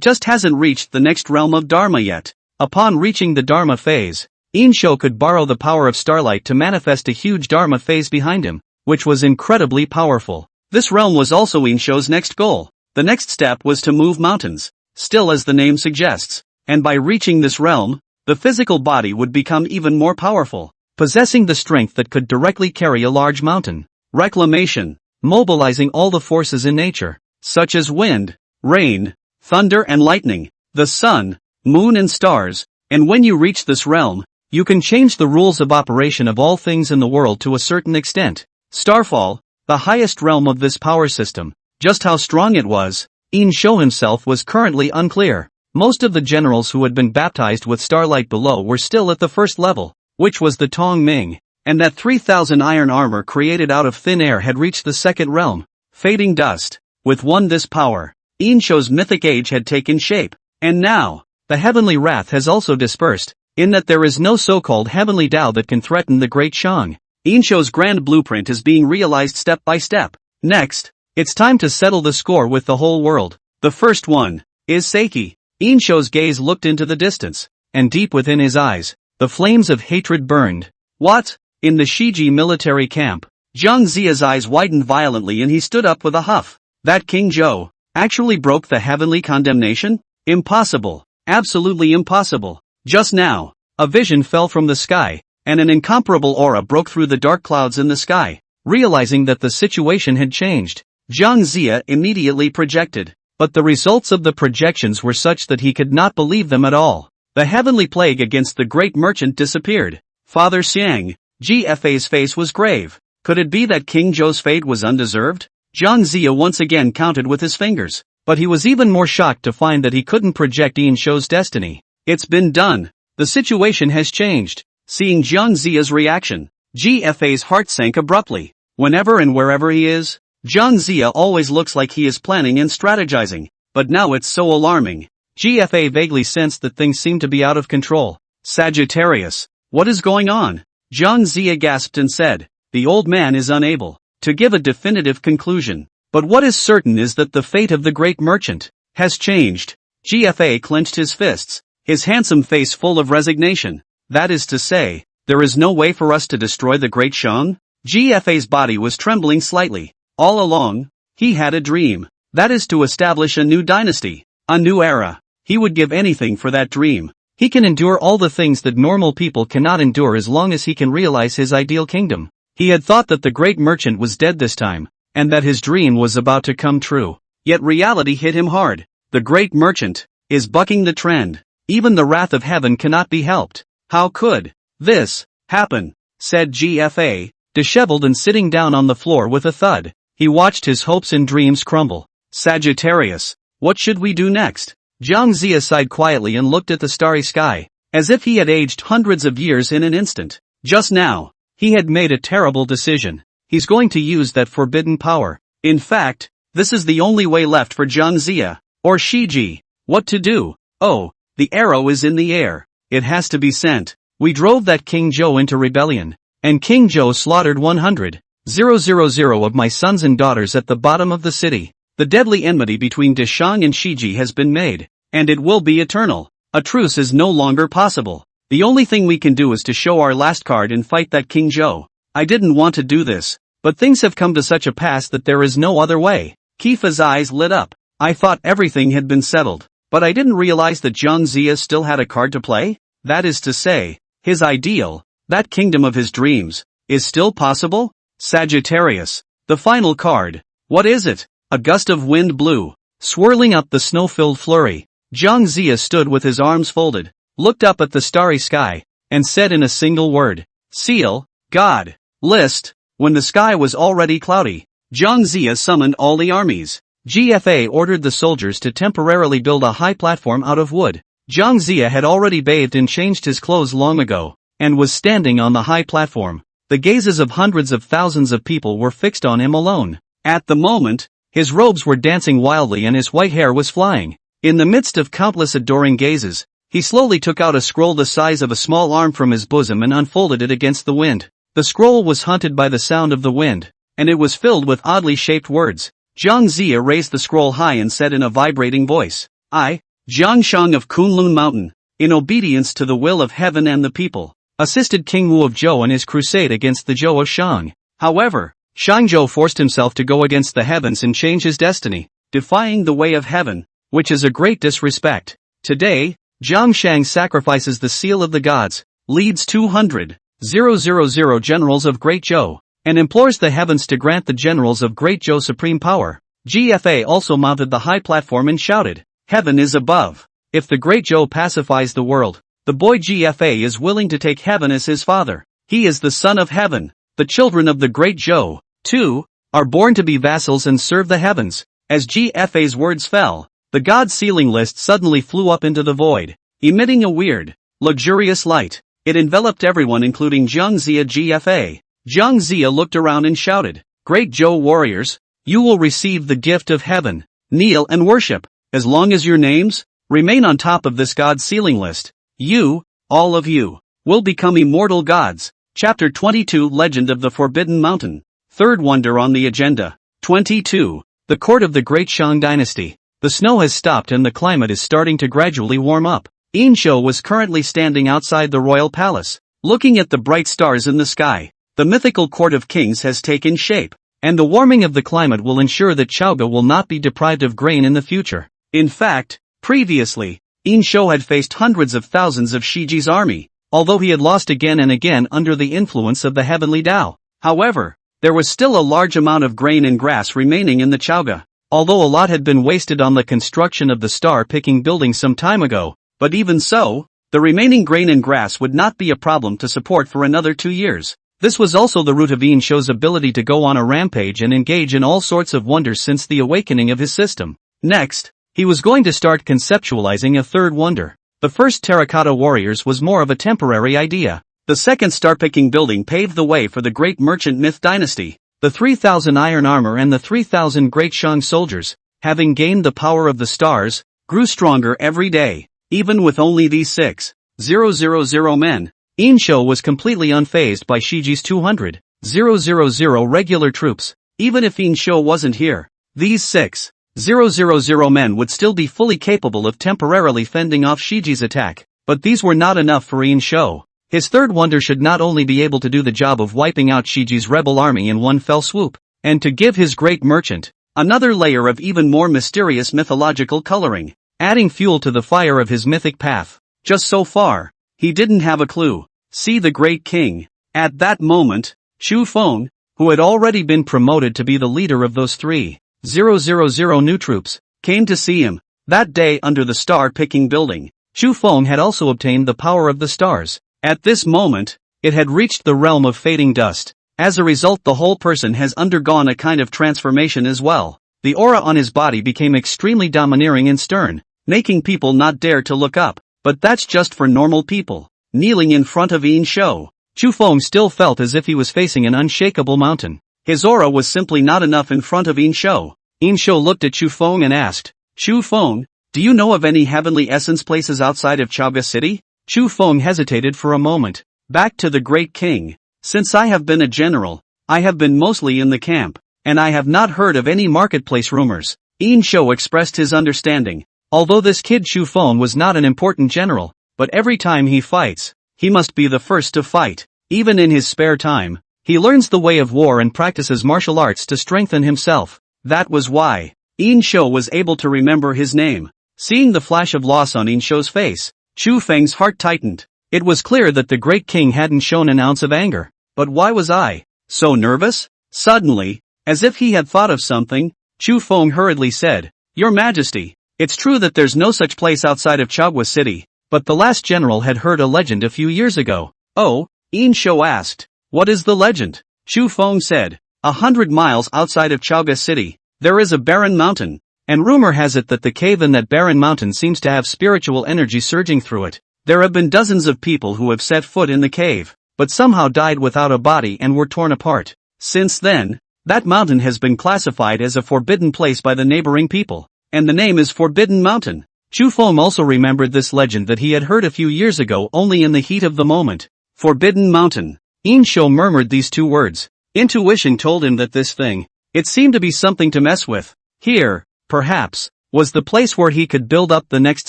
just hasn't reached the next realm of Dharma yet. Upon reaching the Dharma phase, Yin Shou could borrow the power of Starlight to manifest a huge Dharma phase behind him, which was incredibly powerful. This realm was also Yin Shou's next goal. The next step was to move mountains, still as the name suggests, and by reaching this realm, the physical body would become even more powerful, possessing the strength that could directly carry a large mountain. Reclamation, mobilizing all the forces in nature, such as wind, rain, thunder and lightning, the sun, moon and stars, and when you reach this realm, you can change the rules of operation of all things in the world to a certain extent. Starfall, the highest realm of this power system, just how strong it was, Yin Shou himself was currently unclear. Most of the generals who had been baptized with Starlight below were still at the first level, which was the Tong Ming, and that 3,000 iron armor created out of thin air had reached the second realm, fading dust. With one this power, Yin Shou's mythic age had taken shape, and now, the heavenly wrath has also dispersed, in that there is no so-called heavenly Tao that can threaten the Great Shang. Yin Shou's grand blueprint is being realized step by step. Next, it's time to settle the score with the whole world. The first one is Seiki. Yin Shou's gaze looked into the distance, and deep within his eyes, the flames of hatred burned. What? In the Shiji military camp, Zhang Ziya's eyes widened violently and he stood up with a huff. That King Zhou actually broke the heavenly condemnation? Impossible. Absolutely impossible. Just now, a vision fell from the sky, and an incomparable aura broke through the dark clouds in the sky. Realizing that the situation had changed, Zhang Ziya immediately projected. But the results of the projections were such that he could not believe them at all. The heavenly plague against the great merchant disappeared. Father Xiang, GFA's face was grave. Could it be that King Zhou's fate was undeserved? Zhang Ziya once again counted with his fingers, but he was even more shocked to find that he couldn't project Yin Shou's destiny. It's been done. The situation has changed. Seeing Zhang Ziya's reaction, GFA's heart sank abruptly. Whenever and wherever he is, Zhang Ziya always looks like he is planning and strategizing, but now it's so alarming. GFA vaguely sensed that things seemed to be out of control. Sagittarius, what is going on? Zhang Ziya gasped and said, the old man is unable to give a definitive conclusion. But what is certain is that the fate of the great merchant has changed. GFA clenched his fists, his handsome face full of resignation. That is to say, there is no way for us to destroy the Great Shang? GFA's body was trembling slightly. All along, he had a dream. That is to establish a new dynasty, a new era. He would give anything for that dream. He can endure all the things that normal people cannot endure as long as he can realize his ideal kingdom. He had thought that the great merchant was dead this time, and that his dream was about to come true. Yet reality hit him hard. The great merchant is bucking the trend. Even the wrath of heaven cannot be helped. How could this happen? Said GFA, disheveled and sitting down on the floor with a thud. He watched his hopes and dreams crumble. Sagittarius, what should we do next? Zhang Ziya sighed quietly and looked at the starry sky, as if he had aged hundreds of years in an instant. Just now, he had made a terrible decision. He's going to use that forbidden power. In fact, this is the only way left for Zhang Ziya, or Shiji. What to do? Oh, the arrow is in the air. It has to be sent. We drove that King Zhou into rebellion, and King Zhou slaughtered 100,000 of my sons and daughters at the bottom of the city. The deadly enmity between Deshang and Shiji has been made, and it will be eternal. A truce is no longer possible. The only thing we can do is to show our last card and fight that King Zhou. I didn't want to do this, but things have come to such a pass that there is no other way. Kifa's eyes lit up. I thought everything had been settled, but I didn't realize that Zhang Ziya still had a card to play. That is to say, his ideal, that kingdom of his dreams, is still possible? Sagittarius, the final card. What is it? A gust of wind blew, swirling up the snow-filled flurry. Zhang Ziya stood with his arms folded, looked up at the starry sky, and said in a single word, Seal, God, List. When the sky was already cloudy, Zhang Ziya summoned all the armies. GFA ordered the soldiers to temporarily build a high platform out of wood. Zhang Ziya had already bathed and changed his clothes long ago, and was standing on the high platform. The gazes of hundreds of thousands of people were fixed on him alone. At the moment, his robes were dancing wildly and his white hair was flying. In the midst of countless adoring gazes, he slowly took out a scroll the size of a small arm from his bosom and unfolded it against the wind. The scroll was haunted by the sound of the wind, and it was filled with oddly shaped words. Jiang Zia raised the scroll high and said in a vibrating voice, I, Jiang Shang of Kunlun Mountain, in obedience to the will of heaven and the people, assisted King Wu of Zhou in his crusade against the Zhou of Shang. However, Shang Zhou forced himself to go against the heavens and change his destiny, defying the way of heaven, which is a great disrespect. Today, Jiang Shang sacrifices the seal of the gods, leads 200,000 generals of Great Zhou, and implores the heavens to grant the generals of Great Zhou supreme power. GFA also mounted the high platform and shouted, Heaven is above. If the Great Zhou pacifies the world, the boy GFA is willing to take heaven as his father. He is the son of heaven. The children of the Great Zhou, too, are born to be vassals and serve the heavens. As GFA's words fell, the god's sealing list suddenly flew up into the void, emitting a weird, luxurious light. It enveloped everyone including Jiang Zia GFA. Jiang Zia looked around and shouted, Great Zhou warriors, you will receive the gift of heaven. Kneel and worship. As long as your names remain on top of this god's sealing list, you, all of you, will become immortal gods. Chapter 22 Legend of the Forbidden Mountain. Third wonder on the agenda. 22. The court of the Great Shang Dynasty. The snow has stopped and the climate is starting to gradually warm up. Yin Shou was currently standing outside the royal palace, looking at the bright stars in the sky. The mythical court of kings has taken shape, and the warming of the climate will ensure that Chaoge will not be deprived of grain in the future. In fact, previously, Yin Shou had faced hundreds of thousands of Shiji's army, although he had lost again and again under the influence of the heavenly Tao. However, there was still a large amount of grain and grass remaining in the Chaoge. Although a lot had been wasted on the construction of the star-picking building some time ago, but even so, the remaining grain and grass would not be a problem to support for another 2 years. This was also the root of Yin Shou's ability to go on a rampage and engage in all sorts of wonders since the awakening of his system. Next, he was going to start conceptualizing a third wonder. The first Terracotta warriors was more of a temporary idea. The second star-picking building paved the way for the great merchant myth dynasty. The 3,000 iron armor and the 3,000 Great Shang soldiers, having gained the power of the stars, grew stronger every day. Even with only these 6,000 men, Yin Shou was completely unfazed by Shiji's 200,000 regular troops. Even if Yin Shou wasn't here, these 6,000 men would still be fully capable of temporarily fending off Shiji's attack. But these were not enough for Yin Shou. His third wonder should not only be able to do the job of wiping out Shiji's rebel army in one fell swoop, and to give his great merchant another layer of even more mysterious mythological coloring, adding fuel to the fire of his mythic path. Just so far, he didn't have a clue. See the great king. At that moment, Xu Feng, who had already been promoted to be the leader of those 3,000 new troops, came to see him. That day under the star-picking building, Xu Feng had also obtained the power of the stars. At this moment, it had reached the realm of fading dust. As a result, the whole person has undergone a kind of transformation as well. The aura on his body became extremely domineering and stern, making people not dare to look up. But that's just for normal people. Kneeling in front of Yin Shou, Xu Feng still felt as if he was facing an unshakable mountain. His aura was simply not enough in front of Yin Shou. Yin Shou looked at Xu Feng and asked, Xu Feng, do you know of any heavenly essence places outside of Chaoge City? Xu Feng hesitated for a moment. Back to the great king. Since I have been a general, I have been mostly in the camp, and I have not heard of any marketplace rumors. Yin Shou expressed his understanding. Although this kid Xu Feng was not an important general, but every time he fights, he must be the first to fight. Even in his spare time, he learns the way of war and practices martial arts to strengthen himself. That was why Yin Shou was able to remember his name. Seeing the flash of loss on Yin Shou's face, Xu Feng's heart tightened. It was clear that the great king hadn't shown an ounce of anger. But why was I so nervous? Suddenly, as if he had thought of something, Xu Feng hurriedly said, Your Majesty, it's true that there's no such place outside of Chaoge City, but the last general had heard a legend a few years ago. Oh? Yin Shou asked. What is the legend? Xu Feng said, 100 miles outside of Chaoge City, there is a barren mountain, and rumor has it that the cave in that barren mountain seems to have spiritual energy surging through it. There have been dozens of people who have set foot in the cave, but somehow died without a body and were torn apart. Since then, that mountain has been classified as a forbidden place by the neighboring people, and the name is Forbidden Mountain. Xu Feng also remembered this legend that he had heard a few years ago only in the heat of the moment. Forbidden Mountain. Yin Shou murmured these two words. Intuition told him that this thing It seemed to be something to mess with. Here, perhaps, was the place where he could build up the next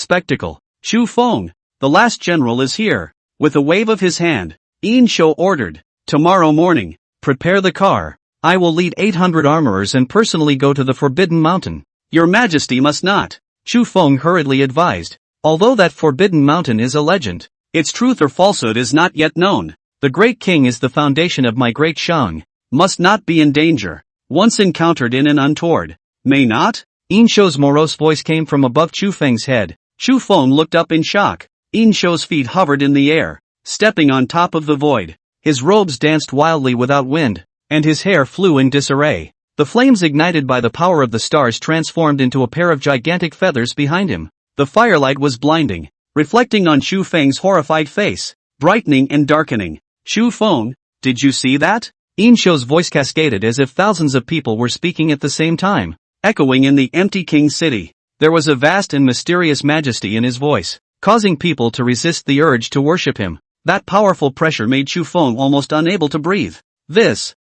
spectacle. Chu Feng, the last general is here. With a wave of his hand, Yin Shou ordered, "Tomorrow morning, prepare the car. I will lead 800 armorers and personally go to the Forbidden Mountain." "Your Majesty must not," Chu Feng hurriedly advised. "Although that Forbidden Mountain is a legend, its truth or falsehood is not yet known. The Great King is the foundation of my Great Shang. Must not be in danger. Once encountered in an untoward. May not?" Yin Shou's morose voice came from above Chu Feng's head. Chu Feng looked up in shock. Yin Shou's feet hovered in the air, stepping on top of the void. His robes danced wildly without wind, and his hair flew in disarray. The flames ignited by the power of the stars transformed into a pair of gigantic feathers behind him. The firelight was blinding, reflecting on Chu Feng's horrified face, brightening and darkening. "Chu Feng, did you see that?" Yin Shou's voice cascaded as if thousands of people were speaking at the same time, echoing in the empty king's city. There was a vast and mysterious majesty in his voice, causing people to resist the urge to worship him. That powerful pressure made Chu Feng almost unable to breathe. This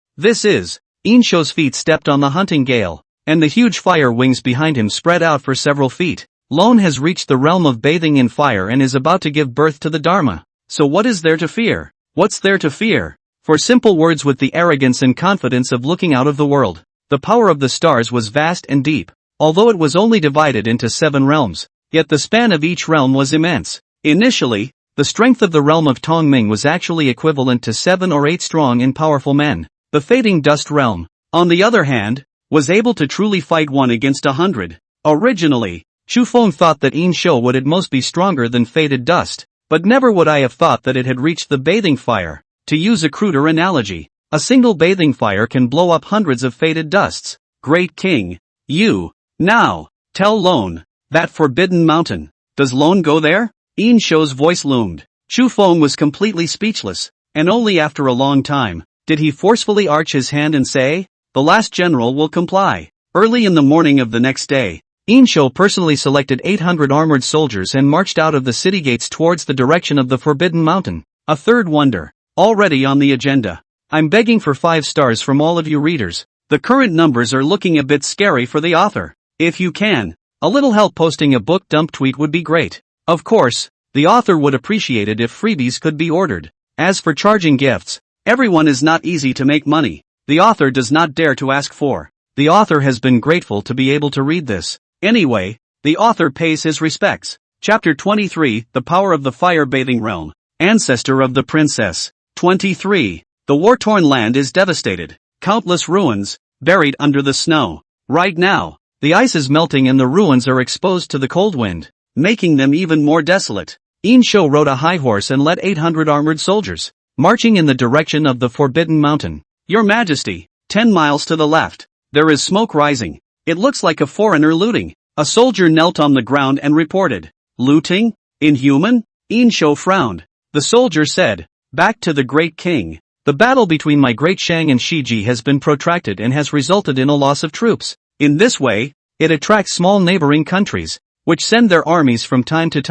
is. Yin Shou's feet stepped on the hunting gale, and the huge fire wings behind him spread out for several feet. Lone has reached the realm of bathing in fire and is about to give birth to the Dharma. So what is there to fear? What's there to fear? For simple words with the arrogance and confidence of looking out of the world. The power of the stars was vast and deep, although it was only divided into 7 realms, yet the span of each realm was immense. Initially, the strength of the realm of Tongming was actually equivalent to 7 or 8 strong and powerful men. The fading dust realm, on the other hand, was able to truly fight 1 against 100. Originally, Chu Feng thought that Yin Shou would at most be stronger than faded dust, but never would I have thought that it had reached the bathing fire. To use a cruder analogy, a single bathing fire can blow up hundreds of faded dusts. "Great King, you, now, tell Lone, that Forbidden Mountain, does Lone go there?" Yin Shou's voice loomed. Chu Feng was completely speechless, and only after a long time did he forcefully arch his hand and say, "The last general will comply." Early in the morning of the next day, Yin Shou personally selected 800 armored soldiers and marched out of the city gates towards the direction of the Forbidden Mountain. A third wonder, already on the agenda. I'm begging for 5 stars from all of you readers. The current numbers are looking a bit scary for the author. If you can, a little help posting a book dump tweet would be great. Of course, the author would appreciate it if freebies could be ordered. As for charging gifts, everyone is not easy to make money. The author does not dare to ask for. The author has been grateful to be able to read this. Anyway, the author pays his respects. Chapter 23, The Power of the Fire-Bathing Realm. Ancestor of the Princess. 23. The war-torn land is devastated. Countless ruins, buried under the snow. Right now, the ice is melting and the ruins are exposed to the cold wind, making them even more desolate. Yin Shou rode a high horse and led 800 armored soldiers, marching in the direction of the Forbidden Mountain. "Your Majesty, 10 miles to the left, there is smoke rising. It looks like a foreigner looting." A soldier knelt on the ground and reported. "Looting? Inhuman?" Yin Shou frowned. The soldier said, "Back to the Great King. The battle between my Great Shang and Shiji has been protracted and has resulted in a loss of troops. In this way, it attracts small neighboring countries, which send their armies from time to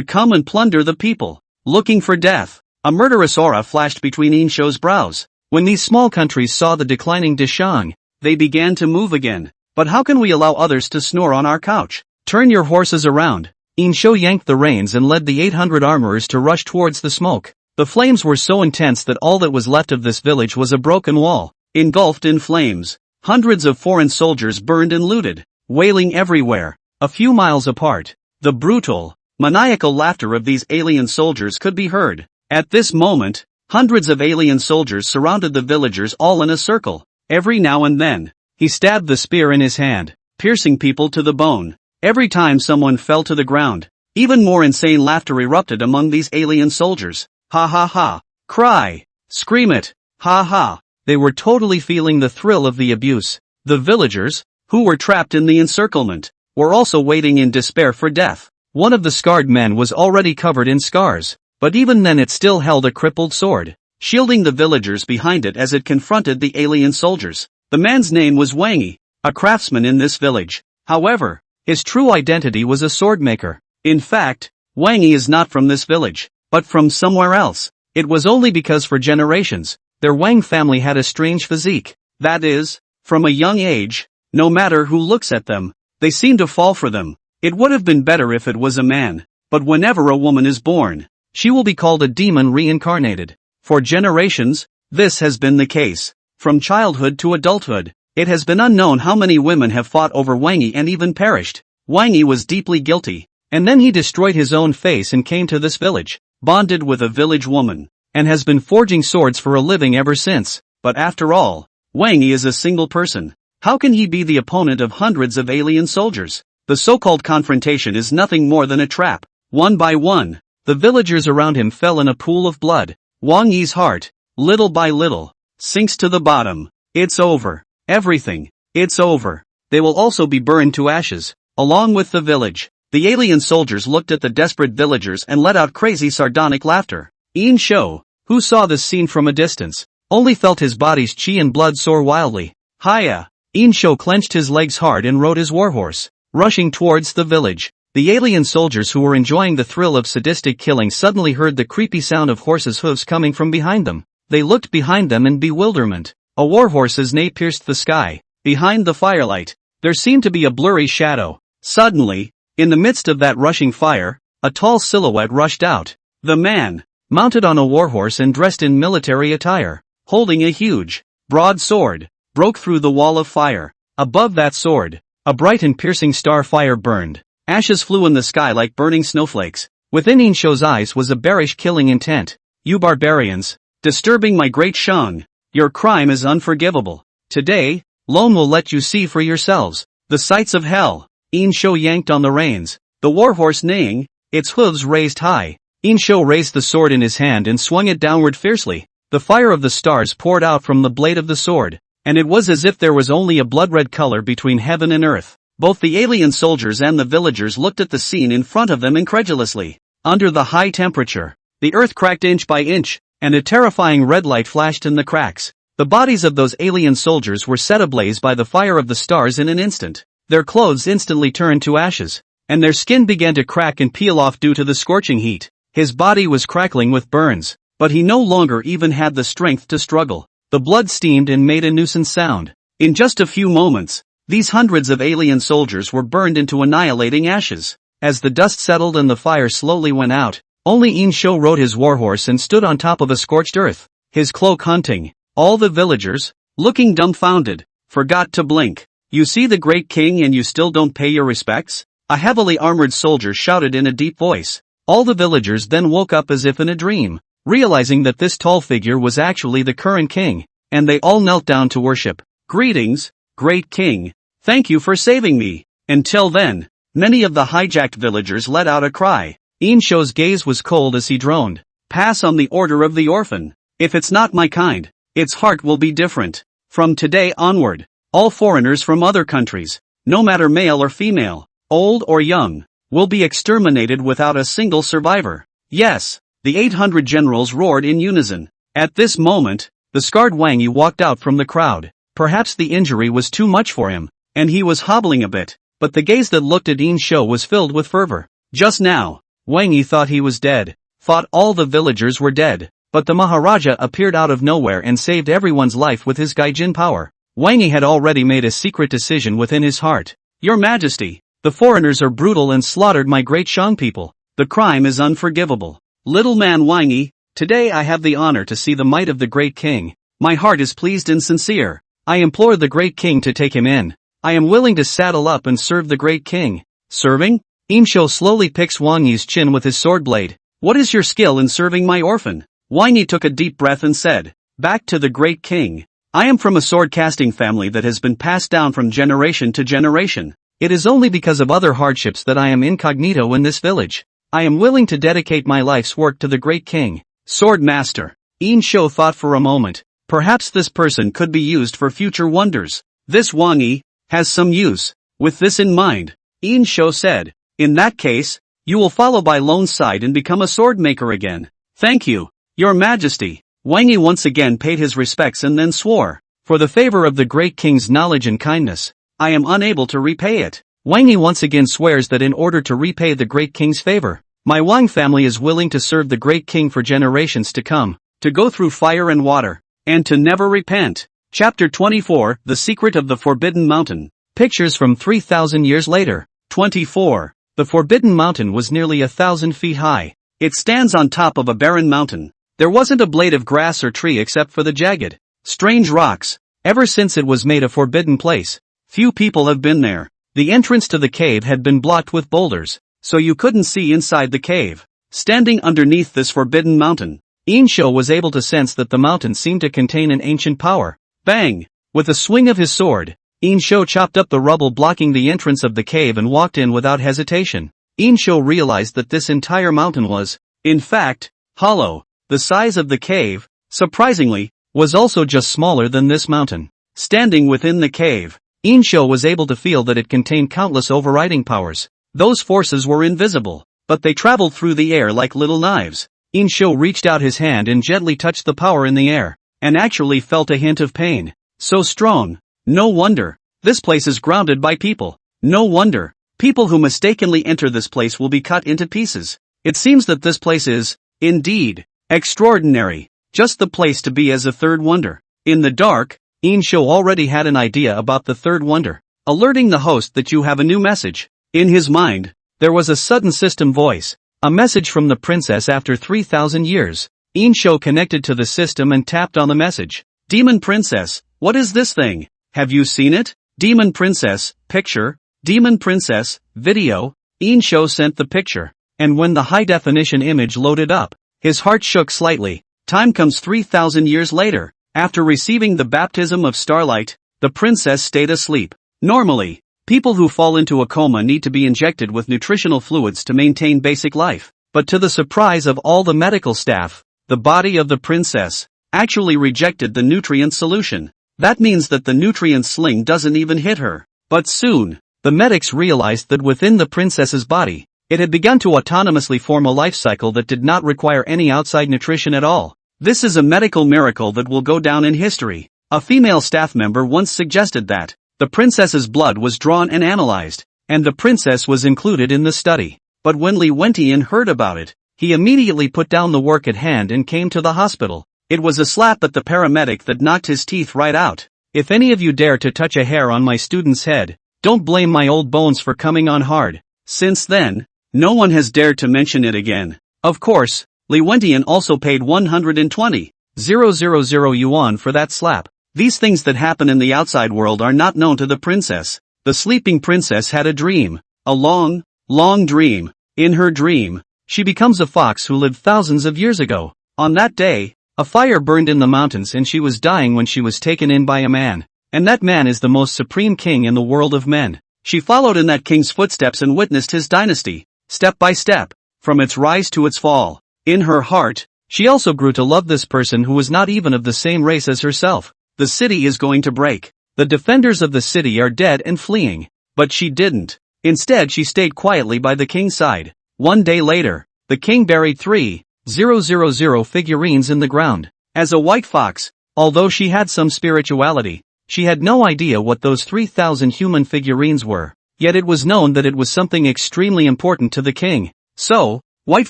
come and plunder the people, looking for death." A murderous aura flashed between Yin Shou's brows. When these small countries saw the declining Dishang, they began to move again. "But how can we allow others to snore on our couch? Turn your horses around." Yin Shou yanked the reins and led the 800 armorers to rush towards the smoke. The flames were so intense that all that was left of this village was a broken wall, engulfed in flames. Hundreds of foreign soldiers burned and looted, wailing everywhere. A few miles apart, the brutal, maniacal laughter of these alien soldiers could be heard. At this moment, hundreds of alien soldiers surrounded the villagers all in a circle. Every now and then, he stabbed the spear in his hand, piercing people to the bone. Every time someone fell to the ground, even more insane laughter erupted among these alien soldiers. Ha ha ha. Cry. Scream it. Ha ha. They were totally feeling the thrill of the abuse. The villagers, who were trapped in the encirclement, were also waiting in despair for death. One of the scarred men was already covered in scars, but even then it still held a crippled sword, shielding the villagers behind it as it confronted the alien soldiers. The man's name was Wang Yi, a craftsman in this village. However, his true identity was a sword maker. In fact, Wang Yi is not from this village, but from somewhere else. It was only because for generations, their Wang family had a strange physique. That is, From a young age, no matter who looks at them, they seem to fall for them. It would have been better if it was a man, but whenever a woman is born, she will be called a demon reincarnated. For generations, this has been the case. From childhood to adulthood, it has been unknown how many women have fought over Wang Yi and even perished. Wang Yi was deeply guilty, and then he destroyed his own face and came to this village, bonded with a village woman, and has been forging swords for a living ever since. But after all, Wang Yi is a single person. How can he be the opponent of hundreds of alien soldiers? The so-called confrontation is nothing more than a trap. One by one, the villagers around him fell in a pool of blood. Wang Yi's heart, little by little, sinks to the bottom. It's over. Everything. It's over. They will also be burned to ashes, along with the village. The alien soldiers looked at the desperate villagers and let out crazy sardonic laughter. Yin Shou, who saw this scene from a distance, only felt his body's chi and blood soar wildly. Hiya! Yin Shou clenched his legs hard and rode his warhorse, rushing towards the village. The alien soldiers who were enjoying the thrill of sadistic killing suddenly heard the creepy sound of horses' hooves coming from behind them. They looked behind them in bewilderment. A warhorse's neigh pierced the sky. Behind the firelight, there seemed to be a blurry shadow. Suddenly, in the midst of that rushing fire, a tall silhouette rushed out. The man, mounted on a warhorse and dressed in military attire, holding a huge, broad sword, broke through the wall of fire. Above that sword, a bright and piercing star fire burned. Ashes flew in the sky like burning snowflakes. Within Yin Shou's eyes was a bearish killing intent. You barbarians, disturbing my Great Shang, your crime is unforgivable. Today, Lone will let you see for yourselves the sights of hell. Yin Shou yanked on the reins, the warhorse neighing, its hooves raised high. Yin Shou raised the sword in his hand and swung it downward fiercely. The fire of the stars poured out from the blade of the sword, and it was as if there was only a blood-red color between heaven and earth. Both the alien soldiers and the villagers looked at the scene in front of them incredulously. Under the high temperature, the earth cracked inch by inch, and a terrifying red light flashed in the cracks. The bodies of those alien soldiers were set ablaze by the fire of the stars in an instant. Their clothes instantly turned to ashes, and their skin began to crack and peel off due to the scorching heat. His body was crackling with burns, but he no longer even had the strength to struggle. The blood steamed and made a nuisance sound. In just a few moments, these hundreds of alien soldiers were burned into annihilating ashes. As the dust settled and the fire slowly went out, only Yin Shou rode his warhorse and stood on top of a scorched earth, his cloak hunting. All the villagers, looking dumbfounded, forgot to blink. You see the great king and you still don't pay your respects? A heavily armored soldier shouted in a deep voice. All the villagers then woke up as if in a dream, realizing that this tall figure was actually the current king, and they all knelt down to worship. Greetings, great king. Thank you for saving me. Until then, many of the hijacked villagers let out a cry. Yin Shou's gaze was cold as he droned. Pass on the order of the orphan. If it's not my kind, its heart will be different. From today onward, all foreigners from other countries, no matter male or female, old or young, will be exterminated without a single survivor. Yes, the 800 generals roared in unison. At this moment, the scarred Wang Yi walked out from the crowd. Perhaps the injury was too much for him, and he was hobbling a bit, but the gaze that looked at Yin Shou was filled with fervor. Just now, Wang Yi thought he was dead, thought all the villagers were dead, but the Maharaja appeared out of nowhere and saved everyone's life with his gaijin power. Wang Yi had already made a secret decision within his heart. Your Majesty, the foreigners are brutal and slaughtered my Great Shang people. The crime is unforgivable. Little man Wang Yi, today I have the honor to see the might of the great king. My heart is pleased and sincere. I implore the great king to take him in. I am willing to saddle up and serve the great king. Serving? Yin Shou slowly picks Wang Yi's chin with his sword blade. What is your skill in serving my orphan? Wang Yi took a deep breath and said, back to the great king. I am from a sword-casting family that has been passed down from generation to generation. It is only because of other hardships that I am incognito in this village. I am willing to dedicate my life's work to the great king. Sword master. Yin Shou thought for a moment. Perhaps this person could be used for future wonders. This Wang Yi has some use. With this in mind, Yin Shou said, in that case, you will follow by Lone's side and become a sword maker again. Thank you, Your Majesty. Wang Yi once again paid his respects and then swore, for the favor of the great king's knowledge and kindness, I am unable to repay it. Wang Yi once again swears that in order to repay the great king's favor, my Wang family is willing to serve the great king for generations to come, to go through fire and water, and to never repent. Chapter 24, The Secret of the Forbidden Mountain. Pictures from 3,000 years later. 24. The Forbidden Mountain was nearly 1,000 feet high. It stands on top of a barren mountain. There wasn't a blade of grass or tree except for the jagged, strange rocks. Ever since it was made a forbidden place, few people have been there. The entrance to the cave had been blocked with boulders, so you couldn't see inside the cave. Standing underneath this forbidden mountain, Yin Shou was able to sense that the mountain seemed to contain an ancient power. Bang! With a swing of his sword, Yin Shou chopped up the rubble blocking the entrance of the cave and walked in without hesitation. Yin Shou realized that this entire mountain was, in fact, hollow. The size of the cave, surprisingly, was also just smaller than this mountain. Standing within the cave, Yin Shou was able to feel that it contained countless overriding powers. Those forces were invisible, but they traveled through the air like little knives. Yin Shou reached out his hand and gently touched the power in the air, and actually felt a hint of pain. So strong. No wonder. This place is grounded by people. No wonder. People who mistakenly enter this place will be cut into pieces. It seems that this place is, indeed, extraordinary. Just the place to be as a third wonder. In the dark, Yin Shou already had an idea about the third wonder, alerting the host that you have a new message. In his mind, there was a sudden system voice. A message from the princess after 3,000 years. Yin Shou connected to the system and tapped on the message. Demon Princess, what is this thing? Have you seen it? Demon Princess, picture. Demon Princess, video. Yin Shou sent the picture, and when the high-definition image loaded up, his heart shook slightly. Time comes 3,000 years later. After receiving the baptism of Starlight, the princess stayed asleep. Normally, people who fall into a coma need to be injected with nutritional fluids to maintain basic life. But to the surprise of all the medical staff, the body of the princess actually rejected the nutrient solution. That means that the nutrient sling doesn't even hit her. But soon, the medics realized that within the princess's body, it had begun to autonomously form a life cycle that did not require any outside nutrition at all. This is a medical miracle that will go down in history. A female staff member once suggested that the princess's blood was drawn and analyzed, and the princess was included in the study. But when Li Wentian heard about it, he immediately put down the work at hand and came to the hospital. It was a slap at the paramedic that knocked his teeth right out. If any of you dare to touch a hair on my student's head, don't blame my old bones for coming on hard. Since then, no one has dared to mention it again. Of course, Li Wentian also paid 120,000 yuan for that slap. These things that happen in the outside world are not known to the princess. The sleeping princess had a dream. A long, long dream. In her dream, she becomes a fox who lived thousands of years ago. On that day, a fire burned in the mountains and she was dying when she was taken in by a man. And that man is the most supreme king in the world of men. She followed in that king's footsteps and witnessed his dynasty, step by step, from its rise to its fall. In her heart, she also grew to love this person who was not even of the same race as herself. The city is going to break. The defenders of the city are dead and fleeing. But she didn't. Instead she stayed quietly by the king's side. One day later, the king buried 3,000 figurines in the ground. As a white fox, although she had some spirituality, she had no idea what those 3,000 human figurines were. Yet it was known that it was something extremely important to the king. So, White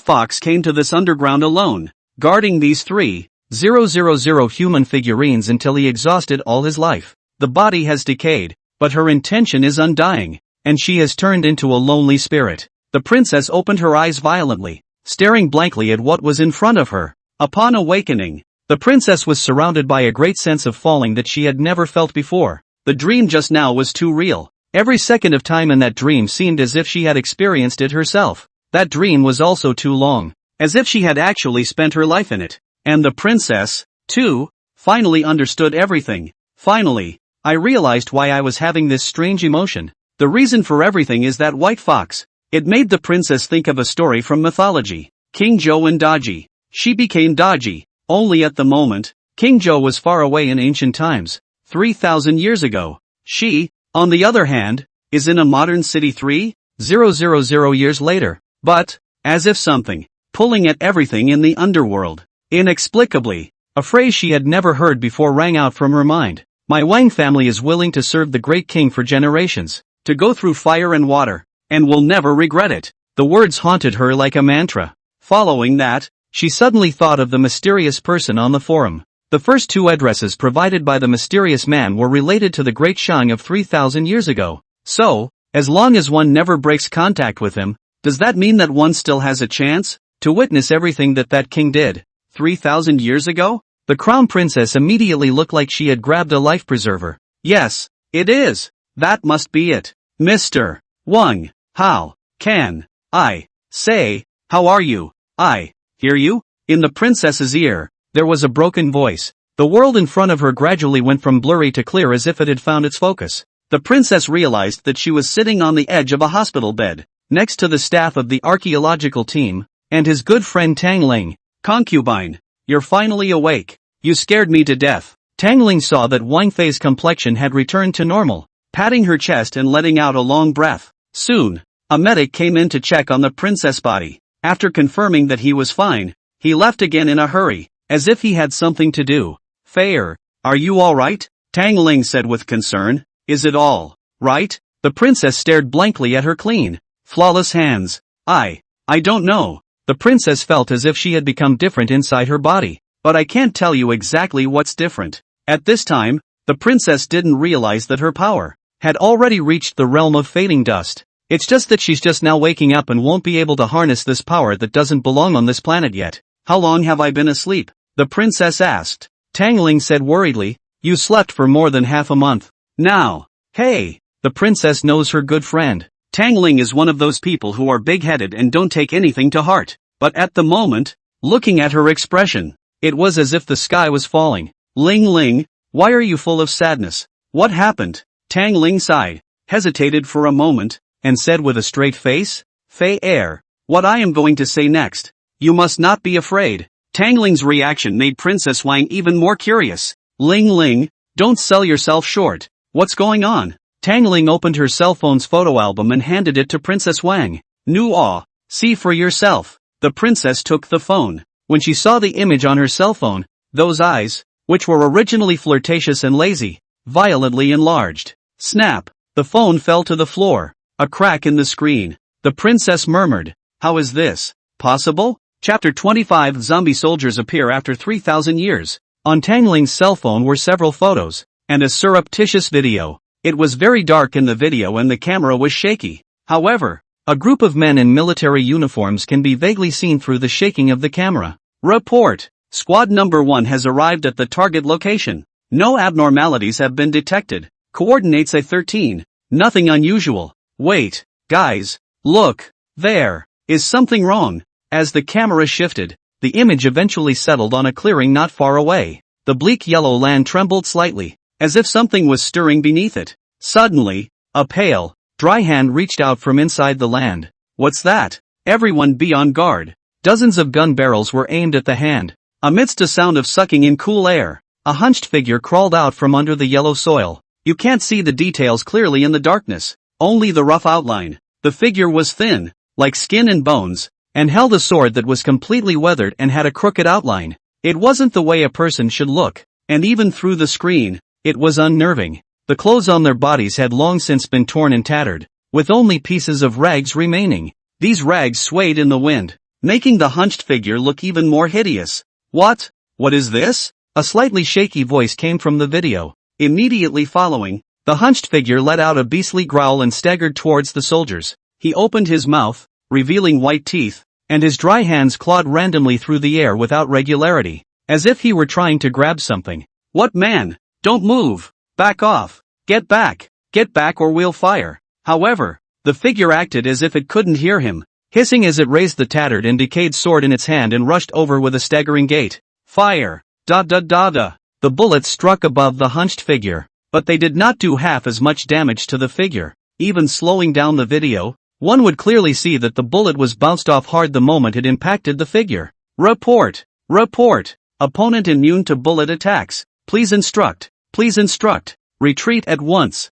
Fox came to this underground alone, guarding these 3,000 human figurines until he exhausted all his life. The body has decayed, but her intention is undying, and she has turned into a lonely spirit. The princess opened her eyes violently, staring blankly at what was in front of her. Upon awakening, the princess was surrounded by a great sense of falling that she had never felt before. The dream just now was too real. Every second of time in that dream seemed as if she had experienced it herself. That dream was also too long, as if she had actually spent her life in it. And the princess, too, finally understood everything. Finally, I realized why I was having this strange emotion. The reason for everything is that white fox. It made the princess think of a story from mythology. King Zhou and Daji. She became Daji. Only at the moment, King Zhou was far away in ancient times, 3,000 years ago. She, on the other hand, is in a modern city 3,000 years later. But, as if something, pulling at everything in the underworld. Inexplicably, a phrase she had never heard before rang out from her mind. My Wang family is willing to serve the great king for generations, to go through fire and water, and will never regret it. The words haunted her like a mantra. Following that, she suddenly thought of the mysterious person on the forum. The first two addresses provided by the mysterious man were related to the Great Shang of 3,000 years ago. So, as long as one never breaks contact with him, does that mean that one still has a chance to witness everything that king did 3,000 years ago? The crown princess immediately looked like she had grabbed a life preserver. Yes, it is. That must be it. Mr. Wang, how can I say, how are you? I hear you? In the princess's ear, there was a broken voice. The world in front of her gradually went from blurry to clear as if it had found its focus. The princess realized that she was sitting on the edge of a hospital bed, next to the staff of the archaeological team, and his good friend Tang Ling. Concubine, you're finally awake. You scared me to death. Tang Ling saw that Wang Fei's complexion had returned to normal, patting her chest and letting out a long breath. Soon, a medic came in to check on the princess' body. After confirming that he was fine, he left again in a hurry, as if he had something to do. Fei, are you all right? Tang Ling said with concern. Is it all right? The princess stared blankly at her clean, flawless hands. I don't know. The princess felt as if she had become different inside her body, but I can't tell you exactly what's different. At this time, the princess didn't realize that her power had already reached the realm of fading dust. It's just that she's just now waking up and won't be able to harness this power that doesn't belong on this planet yet. How long have I been asleep? The princess asked. Tang Ling said worriedly, you slept for more than half a month. Now, hey, the princess knows her good friend. Tang Ling is one of those people who are big-headed and don't take anything to heart. But at the moment, looking at her expression, it was as if the sky was falling. Ling, why are you full of sadness? What happened? Tang Ling sighed, hesitated for a moment, and said with a straight face, Fei, what I am going to say next. You must not be afraid. Tang Ling's reaction made Princess Wang even more curious. Ling, don't sell yourself short. What's going on? Tang Ling opened her cell phone's photo album and handed it to Princess Wang. See for yourself. The princess took the phone. When she saw the image on her cell phone, those eyes, which were originally flirtatious and lazy, violently enlarged. Snap! The phone fell to the floor. A crack in the screen. The princess murmured, how is this possible? Chapter 25 Zombie soldiers appear after 3,000 years. On Tang Ling's cell phone were several photos, and a surreptitious video. It was very dark in the video and the camera was shaky. However, a group of men in military uniforms can be vaguely seen through the shaking of the camera. Report! Squad number 1 has arrived at the target location. No abnormalities have been detected. Coordinates A13. Nothing unusual. Wait, guys, look, there is something wrong. As the camera shifted, the image eventually settled on a clearing not far away. The bleak yellow land trembled slightly, as if something was stirring beneath it. Suddenly, a pale, dry hand reached out from inside the land. What's that? Everyone be on guard. Dozens of gun barrels were aimed at the hand. Amidst a sound of sucking in cool air, a hunched figure crawled out from under the yellow soil. You can't see the details clearly in the darkness, only the rough outline. The figure was thin, like skin and bones, and held a sword that was completely weathered and had a crooked outline. It wasn't the way a person should look, and even through the screen, it was unnerving. The clothes on their bodies had long since been torn and tattered, with only pieces of rags remaining. These rags swayed in the wind, making the hunched figure look even more hideous. What is this? A slightly shaky voice came from the video. Immediately following, the hunched figure let out a beastly growl and staggered towards the soldiers. He opened his mouth, revealing white teeth, and his dry hands clawed randomly through the air without regularity, as if he were trying to grab something. What man? Don't move! Back off! Get back or we'll fire! However, the figure acted as if it couldn't hear him, hissing as it raised the tattered and decayed sword in its hand and rushed over with a staggering gait. Fire! Da. The bullets struck above the hunched figure, but they did not do half as much damage to the figure. Even slowing down the video, one would clearly see that the bullet was bounced off hard the moment it impacted the figure. Report! Opponent immune to bullet attacks. Please instruct. Retreat at once.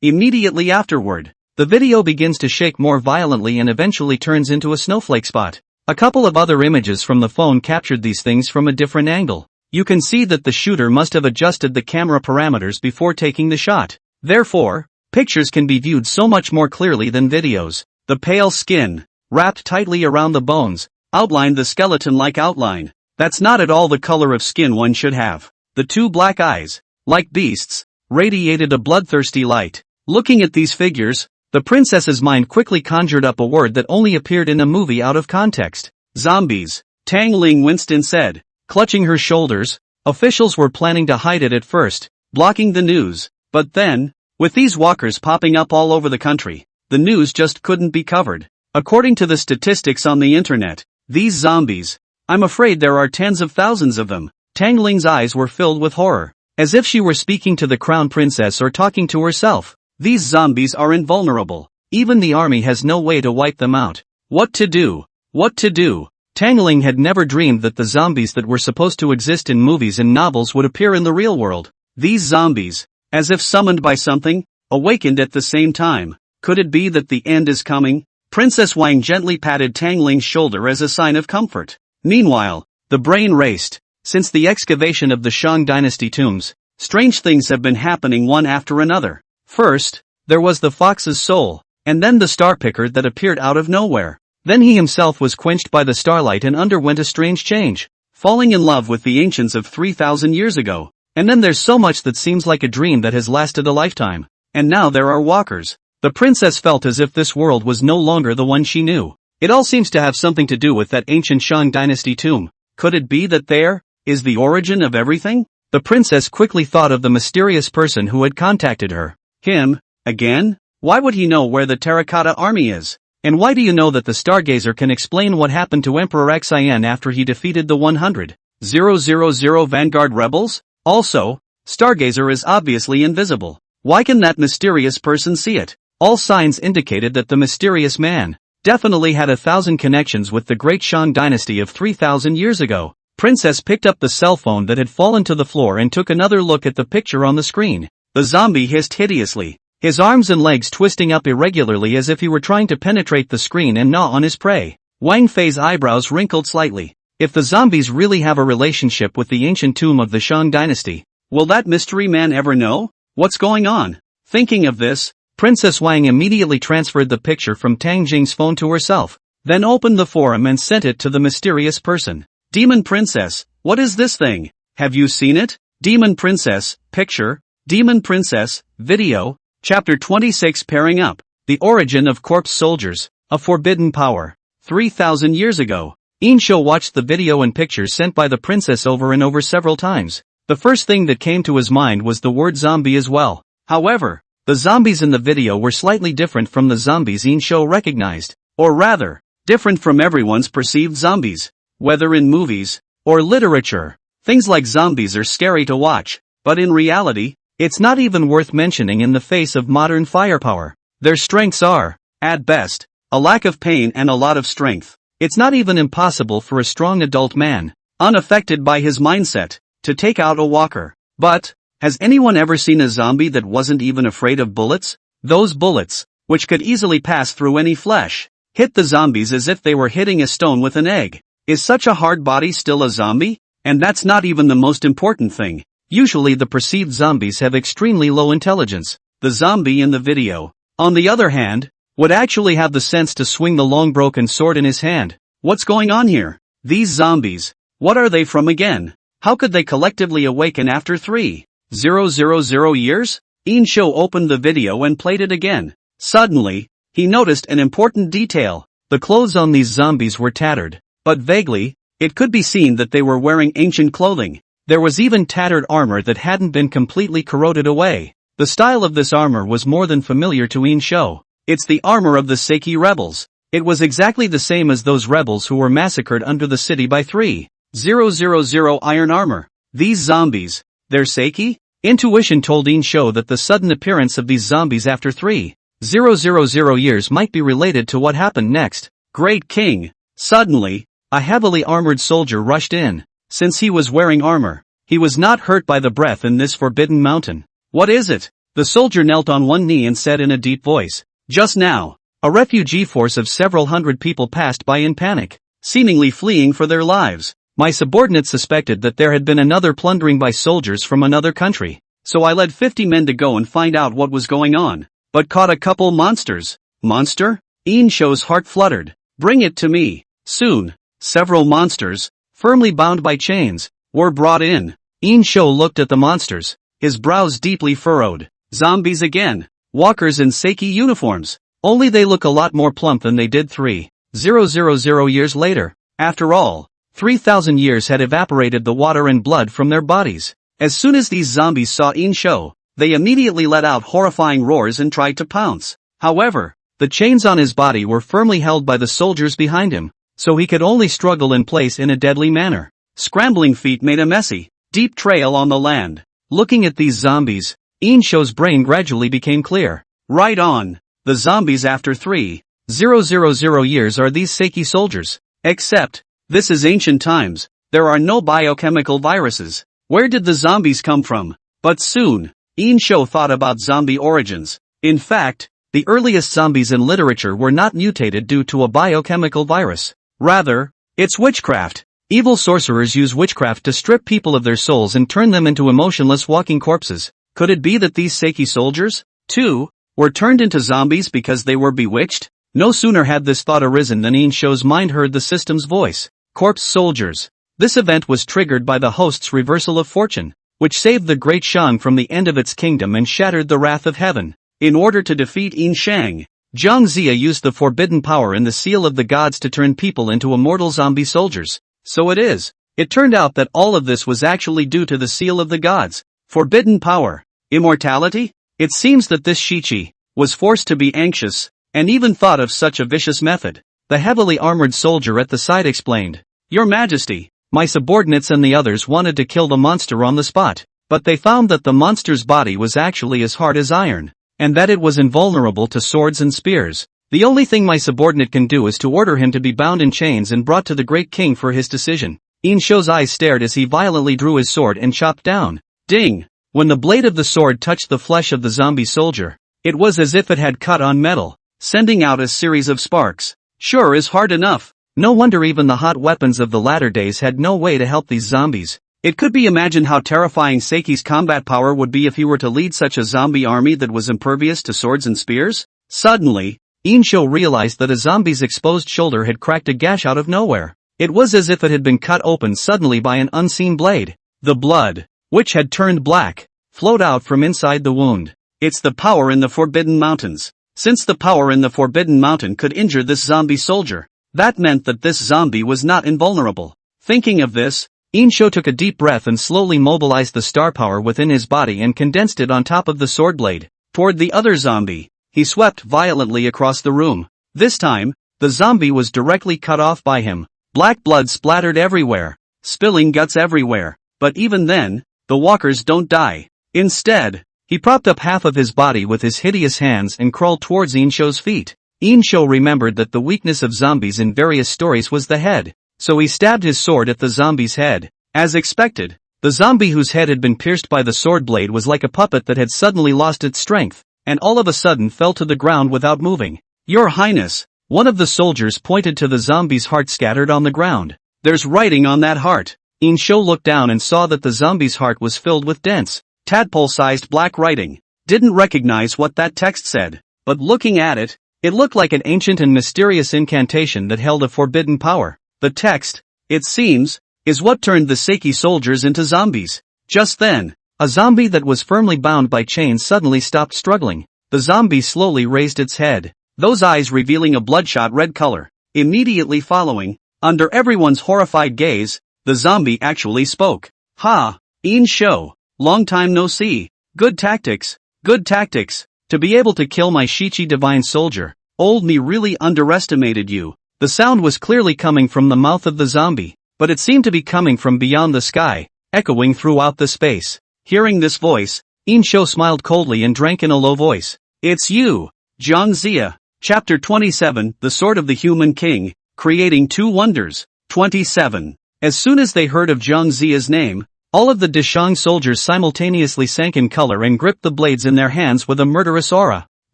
Immediately afterward, the video begins to shake more violently and eventually turns into a snowflake spot. A couple of other images from the phone captured these things from a different angle. You can see that the shooter must have adjusted the camera parameters before taking the shot. Therefore, pictures can be viewed so much more clearly than videos. The pale skin, wrapped tightly around the bones, outlined the skeleton-like outline. That's not at all the color of skin one should have. The two black eyes, like beasts, radiated a bloodthirsty light. Looking at these figures, the princess's mind quickly conjured up a word that only appeared in a movie out of context. Zombies. Tang Ling winced and said, clutching her shoulders. Officials were planning to hide it at first, blocking the news. But then, with these walkers popping up all over the country, the news just couldn't be covered. According to the statistics on the internet, these zombies, I'm afraid there are tens of thousands of them. Tang Ling's eyes were filled with horror, as if she were speaking to the crown princess or talking to herself. These zombies are invulnerable. Even the army has no way to wipe them out. What to do? What to do? Tang Ling had never dreamed that the zombies that were supposed to exist in movies and novels would appear in the real world. These zombies, as if summoned by something, awakened at the same time. Could it be that the end is coming? Princess Wang gently patted Tang Ling's shoulder as a sign of comfort. Meanwhile, the brain raced. Since the excavation of the Shang Dynasty tombs, strange things have been happening one after another. First, there was the fox's soul, and then the star picker that appeared out of nowhere. Then he himself was quenched by the starlight and underwent a strange change, falling in love with the ancients of 3,000 years ago. And then there's so much that seems like a dream that has lasted a lifetime. And now there are walkers. The princess felt as if this world was no longer the one she knew. It all seems to have something to do with that ancient Shang Dynasty tomb. Could it be that there is the origin of everything? The princess quickly thought of the mysterious person who had contacted her. Him, again? Why would he know where the Terracotta army is? And why do you know that the Stargazer can explain what happened to Emperor Xian after he defeated the 100,000 Vanguard rebels? Also, Stargazer is obviously invisible. Why can that mysterious person see it? All signs indicated that the mysterious man definitely had 1,000 connections with the Great Shang Dynasty of 3,000 years ago. Princess picked up the cell phone that had fallen to the floor and took another look at the picture on the screen. The zombie hissed hideously, his arms and legs twisting up irregularly as if he were trying to penetrate the screen and gnaw on his prey. Wang Fei's eyebrows wrinkled slightly. If the zombies really have a relationship with the ancient tomb of the Shang Dynasty, will that mystery man ever know what's going on? Thinking of this, Princess Wang immediately transferred the picture from Tang Jing's phone to herself, then opened the forum and sent it to the mysterious person. Demon Princess, what is this thing? Have you seen it? Demon Princess, picture. Demon Princess, video, Chapter 26 Pairing Up, The Origin of Corpse Soldiers, A Forbidden Power. 3,000 years ago, Yin Shou watched the video and pictures sent by the princess over and over several times. The first thing that came to his mind was the word zombie as well. However, the zombies in the video were slightly different from the zombies Yin Shou recognized. Or rather, different from everyone's perceived zombies. Whether in movies or literature, things like zombies are scary to watch, but in reality, it's not even worth mentioning in the face of modern firepower. Their strengths are, at best, a lack of pain and a lot of strength. It's not even impossible for a strong adult man, unaffected by his mindset, to take out a walker. But, has anyone ever seen a zombie that wasn't even afraid of bullets? Those bullets, which could easily pass through any flesh, hit the zombies as if they were hitting a stone with an egg. Is such a hard body still a zombie? And that's not even the most important thing. Usually the perceived zombies have extremely low intelligence. The zombie in the video, on the other hand, would actually have the sense to swing the long broken sword in his hand. What's going on here? These zombies, what are they from again? How could they collectively awaken after 3,000 years? Yin Shou opened the video and played it again. Suddenly, he noticed an important detail. The clothes on these zombies were tattered, but vaguely, it could be seen that they were wearing ancient clothing. There was even tattered armor that hadn't been completely corroded away. The style of this armor was more than familiar to Yin Shou. It's the armor of the Seiki rebels. It was exactly the same as those rebels who were massacred under the city by 3,000 iron armor. These zombies, they're Seiki? Intuition told Yin Shou that the sudden appearance of these zombies after 3,000 years might be related to what happened next. Great King. Suddenly, a heavily armored soldier rushed in. Since he was wearing armor, he was not hurt by the breath in this forbidden mountain. What is it? The soldier knelt on one knee and said in a deep voice. Just now, a refugee force of several hundred people passed by in panic, seemingly fleeing for their lives. My subordinates suspected that there had been another plundering by soldiers from another country, so I led 50 men to go and find out what was going on, but caught a couple monsters. Monster? Yin Shou's heart fluttered. Bring it to me. Soon. Several monsters, firmly bound by chains, were brought in. Yin Shou looked at the monsters, his brows deeply furrowed. Zombies again. Walkers in Seiki uniforms. Only they look a lot more plump than they did 3,000 years later. After all, 3,000 years had evaporated the water and blood from their bodies. As soon as these zombies saw Yin Shou, they immediately let out horrifying roars and tried to pounce. However, the chains on his body were firmly held by the soldiers behind him, so he could only struggle in place in a deadly manner. Scrambling feet made a messy, deep trail on the land. Looking at these zombies, Yin Shou's brain gradually became clear. Right on. The zombies after 3,000 years are these Seiki soldiers. Except, this is ancient times, there are no biochemical viruses. Where did the zombies come from? But soon, Yin Shou thought about zombie origins. In fact, the earliest zombies in literature were not mutated due to a biochemical virus. Rather, it's witchcraft. Evil sorcerers use witchcraft to strip people of their souls and turn them into emotionless walking corpses. Could it be that these Seiki soldiers, too, were turned into zombies because they were bewitched? No sooner had this thought arisen than Yin Shou's mind heard the system's voice. Corpse soldiers. This event was triggered by the host's reversal of fortune, which saved the Great Shang from the end of its kingdom and shattered the wrath of heaven. In order to defeat Yin Shang, Zhang Zia used the forbidden power in the seal of the gods to turn people into immortal zombie soldiers. So it turned out that all of this was actually due to the seal of the gods. Forbidden power. Immortality? It seems that this Shichi was forced to be anxious, and even thought of such a vicious method. The heavily armored soldier at the side explained. Your Majesty, my subordinates and the others wanted to kill the monster on the spot, but they found that the monster's body was actually as hard as iron, and that it was invulnerable to swords and spears. The only thing my subordinate can do is to order him to be bound in chains and brought to the great king for his decision. Yin Shou's eyes stared as he violently drew his sword and chopped down. Ding! When the blade of the sword touched the flesh of the zombie soldier, it was as if it had cut on metal, sending out a series of sparks. Sure is hard enough. No wonder even the hot weapons of the latter days had no way to help these zombies. It could be imagined how terrifying Seiki's combat power would be if he were to lead such a zombie army that was impervious to swords and spears. Suddenly, Yin Shou realized that a zombie's exposed shoulder had cracked a gash out of nowhere. It was as if it had been cut open suddenly by an unseen blade. The blood, which had turned black, flowed out from inside the wound. It's the power in the Forbidden Mountains. Since the power in the Forbidden Mountain could injure this zombie soldier, that meant that this zombie was not invulnerable. Thinking of this, Yin Shou took a deep breath and slowly mobilized the star power within his body and condensed it on top of the sword blade. Toward the other zombie, he swept violently across the room. This time, the zombie was directly cut off by him. Black blood splattered everywhere, spilling guts everywhere. But even then, the walkers don't die. Instead, he propped up half of his body with his hideous hands and crawled towards Yin Shou's feet. Yin Shou remembered that the weakness of zombies in various stories was the head, so he stabbed his sword at the zombie's head. As expected, the zombie whose head had been pierced by the sword blade was like a puppet that had suddenly lost its strength, and all of a sudden fell to the ground without moving. Your Highness, one of the soldiers pointed to the zombie's heart scattered on the ground. There's writing on that heart. Yin Shou looked down and saw that the zombie's heart was filled with dense, tadpole-sized black writing. Didn't recognize what that text said, but looking at it, it looked like an ancient and mysterious incantation that held a forbidden power. The text, it seems, is what turned the Seiki soldiers into zombies. Just then, a zombie that was firmly bound by chains suddenly stopped struggling. The zombie slowly raised its head, those eyes revealing a bloodshot red color. Immediately following, under everyone's horrified gaze, the zombie actually spoke. Ha! Yin Shou, long time no see. Good tactics, good tactics. To be able to kill my Shichi divine soldier, old me really underestimated you. The sound was clearly coming from the mouth of the zombie, but it seemed to be coming from beyond the sky, echoing throughout the space. Hearing this voice, Yin Shou smiled coldly and drank in a low voice. It's you, Zhang Zia. Chapter 27, The Sword of the Human King, Creating Two Wonders. 27. As soon as they heard of Zhang Zia's name, all of the Deshang soldiers simultaneously sank in color and gripped the blades in their hands with a murderous aura.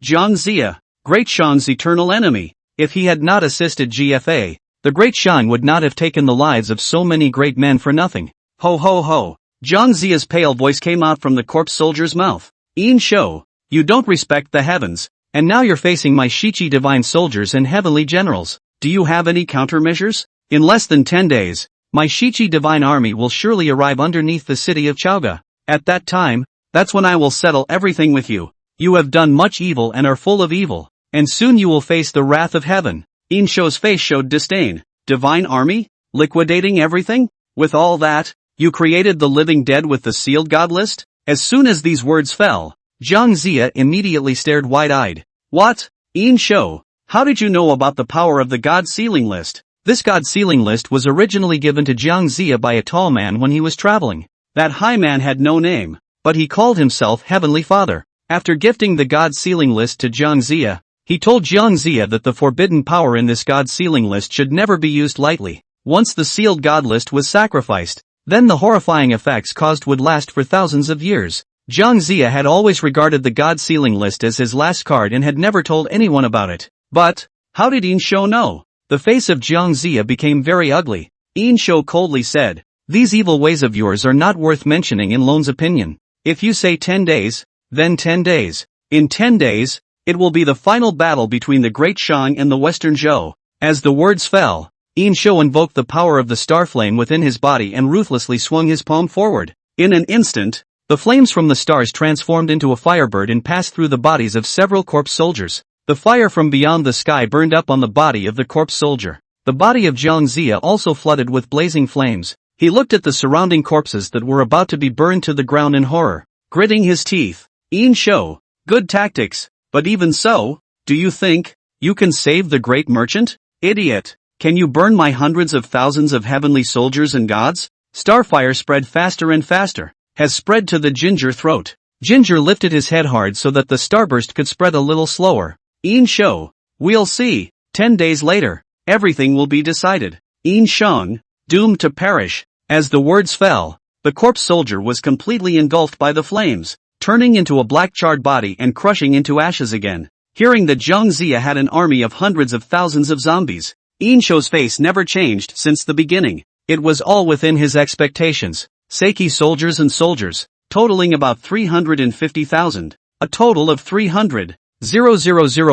Zhang Zia, Great Shang's eternal enemy. If he had not assisted GFA, the Great Shang would not have taken the lives of so many great men for nothing. Ho ho ho. Zhang Zia's pale voice came out from the corpse soldier's mouth. Yin Shou, you don't respect the heavens, and now you're facing my Shichi divine soldiers and heavenly generals. Do you have any countermeasures? In less than 10 days, My Shichi divine army will surely arrive underneath the city of Chaoge. At that time, that's when I will settle everything with you. You have done much evil and are full of evil, and soon you will face the wrath of heaven. Yin Shou's face showed disdain. Divine army? Liquidating everything? With all that, you created the living dead with the sealed god list? As soon as these words fell, Jiang Zia immediately stared wide-eyed. What? Yin Shou, how did you know about the power of the god sealing list? This god sealing list was originally given to Jiang Zia by a tall man when he was traveling. That high man had no name, but he called himself Heavenly Father. After gifting the god sealing list to Jiang Zia, he told Jiang Zia that the forbidden power in this god sealing list should never be used lightly. Once the sealed god list was sacrificed, then the horrifying effects caused would last for thousands of years. Jiang Zia had always regarded the god sealing list as his last card and had never told anyone about it. But, how did Yin Shou know? The face of Jiang Zia became very ugly. Yin Shou coldly said, "These evil ways of yours are not worth mentioning in Lone's opinion. If you say 10 days, then 10 days. In 10 days, it will be the final battle between the Great Shang and the Western Zhou." As the words fell, Yin Shou invoked the power of the star flame within his body and ruthlessly swung his palm forward. In an instant, the flames from the stars transformed into a firebird and passed through the bodies of several corpse soldiers. The fire from beyond the sky burned up on the body of the corpse soldier. The body of Jiang Zia also flooded with blazing flames. He looked at the surrounding corpses that were about to be burned to the ground in horror, gritting his teeth. Yin Shou, good tactics, but even so, do you think you can save the great merchant? Idiot! Can you burn my hundreds of thousands of heavenly soldiers and gods? Starfire spread faster and faster, has spread to the ginger throat. Ginger lifted his head hard so that the starburst could spread a little slower. Yin Shou, we'll see. 10 days later, everything will be decided. Yin Shang, doomed to perish. As the words fell, the corpse soldier was completely engulfed by the flames, turning into a black charred body and crushing into ashes again. Hearing that Jiang Zia had an army of hundreds of thousands of zombies, Yin Shou's face never changed since the beginning. It was all within his expectations. Seiki soldiers and soldiers, totaling about 350,000. A total of 300,000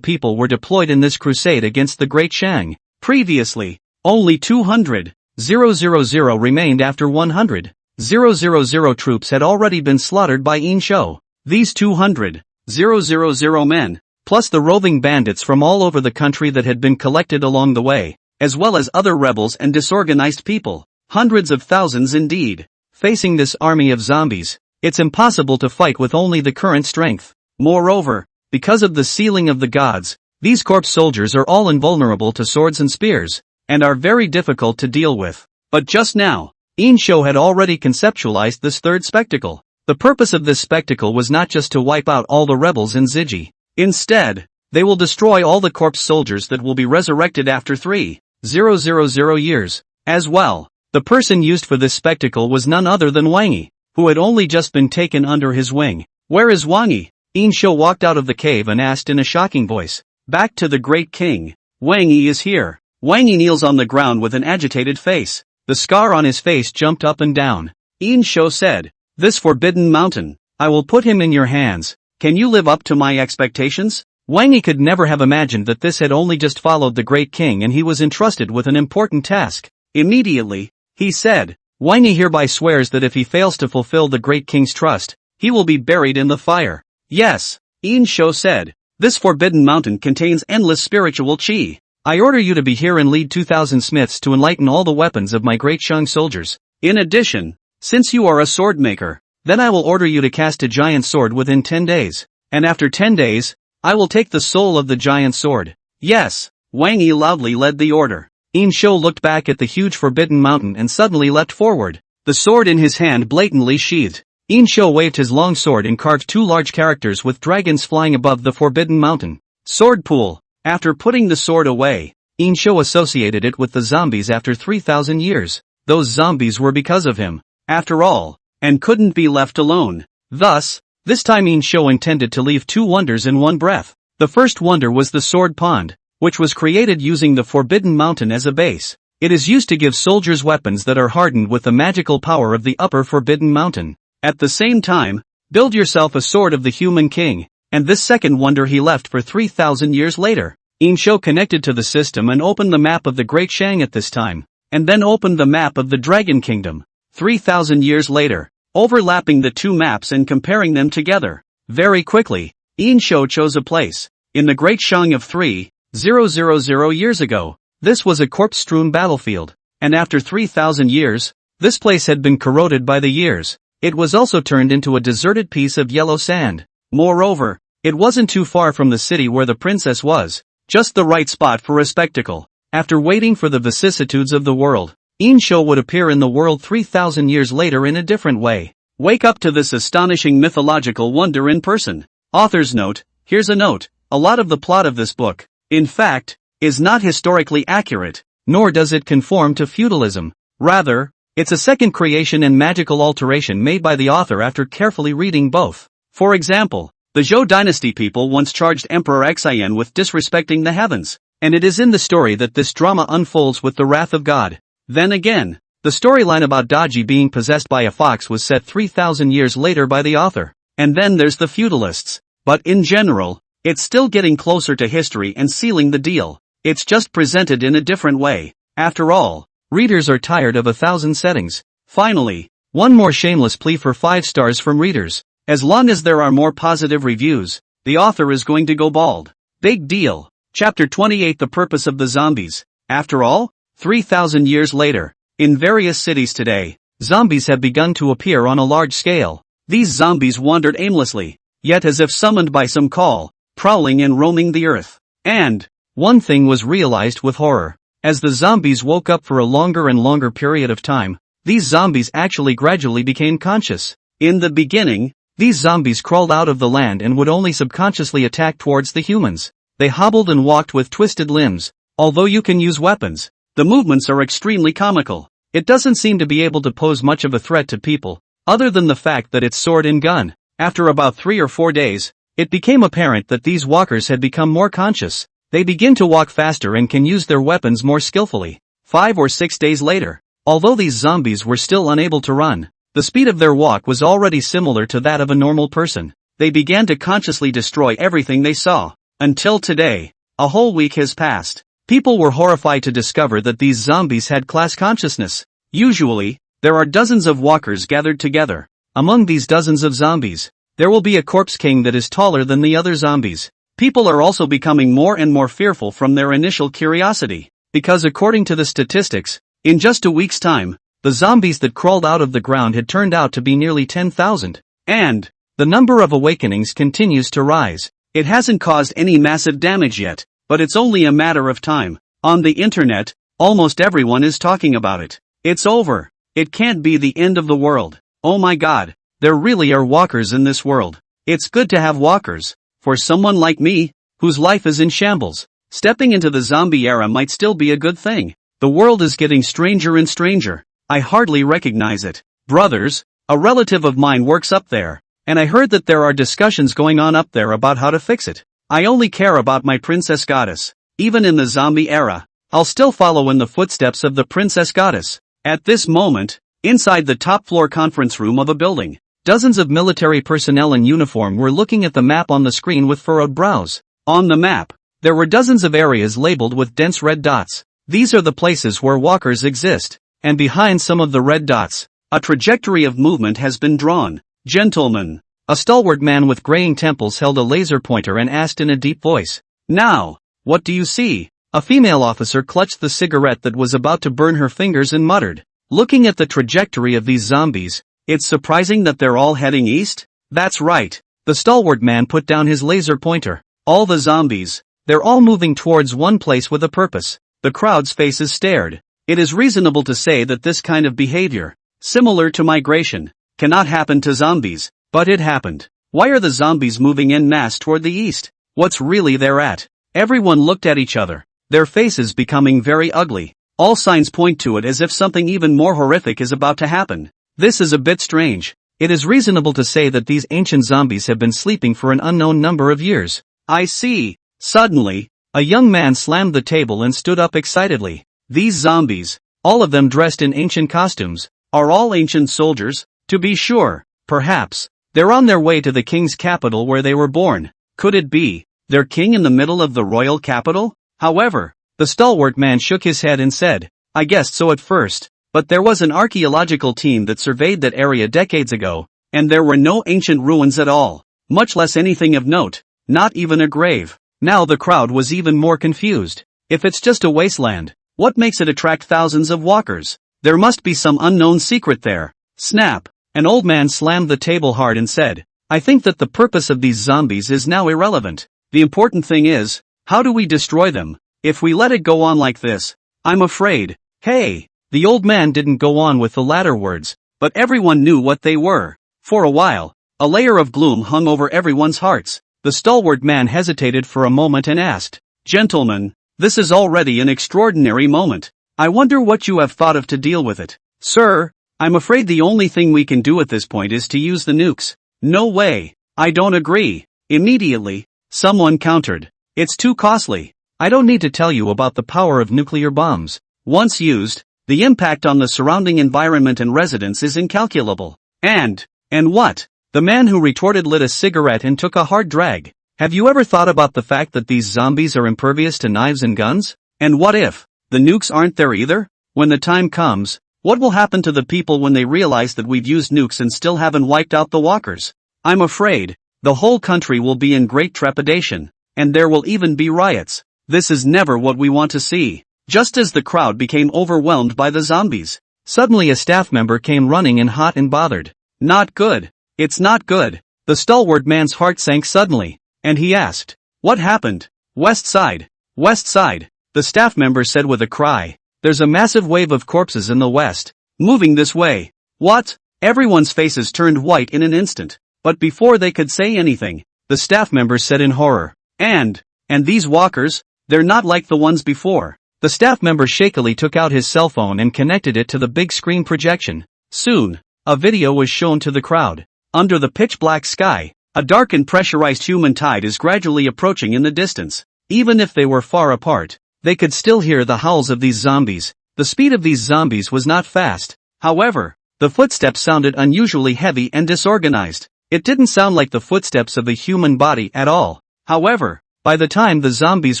people were deployed in this crusade against the Great Shang. Previously, only 200,000 remained after 100,000 troops had already been slaughtered by Yin Shou. These 200,000 men, plus the roving bandits from all over the country that had been collected along the way, as well as other rebels and disorganized people, hundreds of thousands indeed. Facing this army of zombies, it's impossible to fight with only the current strength. Moreover, because of the sealing of the gods, these corpse soldiers are all invulnerable to swords and spears, and are very difficult to deal with. But just now, Yin Shou had already conceptualized this third spectacle. The purpose of this spectacle was not just to wipe out all the rebels in Ziji. Instead, they will destroy all the corpse soldiers that will be resurrected after 3,000 years. As well, the person used for this spectacle was none other than Wang Yi, who had only just been taken under his wing. Where is Wang Yi? Yin Shou walked out of the cave and asked in a shocking voice. Back to the great king. Wang Yi is here. Wang Yi kneels on the ground with an agitated face. The scar on his face jumped up and down. Yin Shou said, "This forbidden mountain, I will put him in your hands. Can you live up to my expectations?" Wang Yi could never have imagined that this had only just followed the great king and he was entrusted with an important task. Immediately, he said, Wang Yi hereby swears that if he fails to fulfill the great king's trust, he will be buried in the fire. Yes, Yin Shou said, this forbidden mountain contains endless spiritual qi. I order you to be here and lead 2,000 smiths to enlighten all the weapons of my great Shang soldiers. In addition, since you are a sword maker, then I will order you to cast a giant sword within 10 days. And after 10 days, I will take the soul of the giant sword. Yes, Wang Yi loudly led the order. Yin Shou looked back at the huge forbidden mountain and suddenly leapt forward, the sword in his hand blatantly sheathed. Yin Shou waved his long sword and carved 2 large characters with dragons flying above the forbidden mountain. Sword pool. After putting the sword away, Yin Shou associated it with the zombies after 3,000 years. Those zombies were because of him, after all, and couldn't be left alone. Thus, this time Yin Shou intended to leave 2 wonders in one breath. The first wonder was the sword pond, which was created using the forbidden mountain as a base. It is used to give soldiers weapons that are hardened with the magical power of the upper forbidden mountain. At the same time, build yourself a sword of the human king, and this second wonder he left for 3,000 years later. Yin Shou connected to the system and opened the map of the Great Shang at this time, and then opened the map of the Dragon Kingdom. 3,000 years later, overlapping the two maps and comparing them together. Very quickly, Yin Shou chose a place. In the Great Shang of 3,000 years ago, this was a corpse-strewn battlefield, and after 3,000 years, this place had been corroded by the years. It was also turned into a deserted piece of yellow sand. Moreover, it wasn't too far from the city where the princess was, just the right spot for a spectacle. After waiting for the vicissitudes of the world, Yin Shou would appear in the world 3,000 years later in a different way. Wake up to this astonishing mythological wonder in person. Author's note, here's a note, a lot of the plot of this book, in fact, is not historically accurate, nor does it conform to feudalism. Rather, it's a second creation and magical alteration made by the author after carefully reading both. For example, the Zhou dynasty people once charged Emperor Xian with disrespecting the heavens, and it is in the story that this drama unfolds with the wrath of God. Then again, the storyline about Daji being possessed by a fox was set 3,000 years later by the author. And then there's the feudalists. But in general, it's still getting closer to history and sealing the deal. It's just presented in a different way. After all, readers are tired of 1,000 settings. Finally, one more shameless plea for 5 stars from readers. As long as there are more positive reviews, the author is going to go bald. Big deal. Chapter 28 The Purpose of the Zombies. After all, 3,000 years later, in various cities today, zombies have begun to appear on a large scale. These zombies wandered aimlessly, yet as if summoned by some call, prowling and roaming the earth. And one thing was realized with horror. As the zombies woke up for a longer and longer period of time, these zombies actually gradually became conscious. In the beginning, these zombies crawled out of the land and would only subconsciously attack towards the humans. They hobbled and walked with twisted limbs. Although you can use weapons, the movements are extremely comical. It doesn't seem to be able to pose much of a threat to people, other than the fact that it's sword and gun. After about 3 or 4 days, it became apparent that these walkers had become more conscious. They begin to walk faster and can use their weapons more skillfully. 5 or 6 days later, although these zombies were still unable to run, the speed of their walk was already similar to that of a normal person. They began to consciously destroy everything they saw. Until today, a whole week has passed. People were horrified to discover that these zombies had class consciousness. Usually, there are dozens of walkers gathered together. Among these dozens of zombies, there will be a corpse king that is taller than the other zombies. People are also becoming more and more fearful from their initial curiosity, because according to the statistics, in just a week's time, the zombies that crawled out of the ground had turned out to be nearly 10,000. And the number of awakenings continues to rise. It hasn't caused any massive damage yet, but it's only a matter of time. On the internet, almost everyone is talking about it. It's over. It can't be the end of the world. Oh my god, there really are walkers in this world. It's good to have walkers. For someone like me, whose life is in shambles, stepping into the zombie era might still be a good thing. The world is getting stranger and stranger. I hardly recognize it. Brothers, a relative of mine works up there, and I heard that there are discussions going on up there about how to fix it. I only care about my princess goddess. Even in the zombie era, I'll still follow in the footsteps of the princess goddess. At this moment, inside the top floor conference room of a building, dozens of military personnel in uniform were looking at the map on the screen with furrowed brows. On the map, there were dozens of areas labeled with dense red dots. These are the places where walkers exist. And behind some of the red dots, a trajectory of movement has been drawn. Gentlemen, a stalwart man with graying temples held a laser pointer and asked in a deep voice, "Now, what do you see?" A female officer clutched the cigarette that was about to burn her fingers and muttered, "Looking at the trajectory of these zombies, it's surprising that they're all heading east?" "That's right." The stalwart man put down his laser pointer. "All the zombies, they're all moving towards one place with a purpose." The crowd's faces stared. It is reasonable to say that this kind of behavior, similar to migration, cannot happen to zombies, but it happened. Why are the zombies moving en masse toward the east? What's really there at? Everyone looked at each other, their faces becoming very ugly. All signs point to it as if something even more horrific is about to happen. This is a bit strange. It is reasonable to say that these ancient zombies have been sleeping for an unknown number of years. I see. Suddenly, a young man slammed the table and stood up excitedly. These zombies, all of them dressed in ancient costumes, are all ancient soldiers? To be sure, perhaps, they're on their way to the king's capital where they were born. Could it be their king in the middle of the royal capital? However, the stalwart man shook his head and said, I guessed so at first, but there was an archaeological team that surveyed that area decades ago, and there were no ancient ruins at all, much less anything of note, not even a grave. Now the crowd was even more confused. If it's just a wasteland, what makes it attract thousands of walkers? There must be some unknown secret there. Snap! An old man slammed the table hard and said, I think that the purpose of these zombies is now irrelevant. The important thing is, how do we destroy them? If we let it go on like this, I'm afraid. Hey! The old man didn't go on with the latter words, but everyone knew what they were. For a while, a layer of gloom hung over everyone's hearts. The stalwart man hesitated for a moment and asked, Gentlemen, this is already an extraordinary moment. I wonder what you have thought of to deal with it. Sir, I'm afraid the only thing we can do at this point is to use the nukes. No way. I don't agree. Immediately, someone countered. It's too costly. I don't need to tell you about the power of nuclear bombs. Once used, the impact on the surrounding environment and residents is incalculable. And what? The man who retorted lit a cigarette and took a hard drag. Have you ever thought about the fact that these zombies are impervious to knives and guns? And what if the nukes aren't there either? When the time comes, what will happen to the people when they realize that we've used nukes and still haven't wiped out the walkers? I'm afraid the whole country will be in great trepidation, and there will even be riots. This is never what we want to see. Just as the crowd became overwhelmed by the zombies, suddenly a staff member came running in hot and bothered. Not good. It's not good. The stalwart man's heart sank suddenly, and he asked, What happened? West side. West side. The staff member said with a cry. There's a massive wave of corpses in the west, moving this way. What? Everyone's faces turned white in an instant, but before they could say anything, the staff member said in horror, And these walkers, they're not like the ones before. The staff member shakily took out his cell phone and connected it to the big screen projection. Soon, a video was shown to the crowd. Under the pitch-black sky, a dark and pressurized human tide is gradually approaching in the distance. Even if they were far apart, they could still hear the howls of these zombies. The speed of these zombies was not fast. However, the footsteps sounded unusually heavy and disorganized. It didn't sound like the footsteps of a human body at all. However, by the time the zombies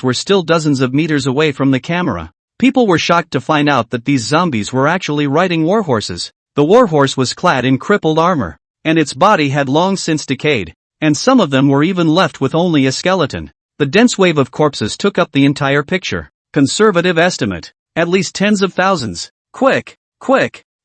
were still dozens of meters away from the camera, people were shocked to find out that these zombies were actually riding warhorses. The warhorse was clad in crippled armor, and its body had long since decayed, and some of them were even left with only a skeleton. The dense wave of corpses took up the entire picture. Conservative estimate, at least tens of thousands. Quick,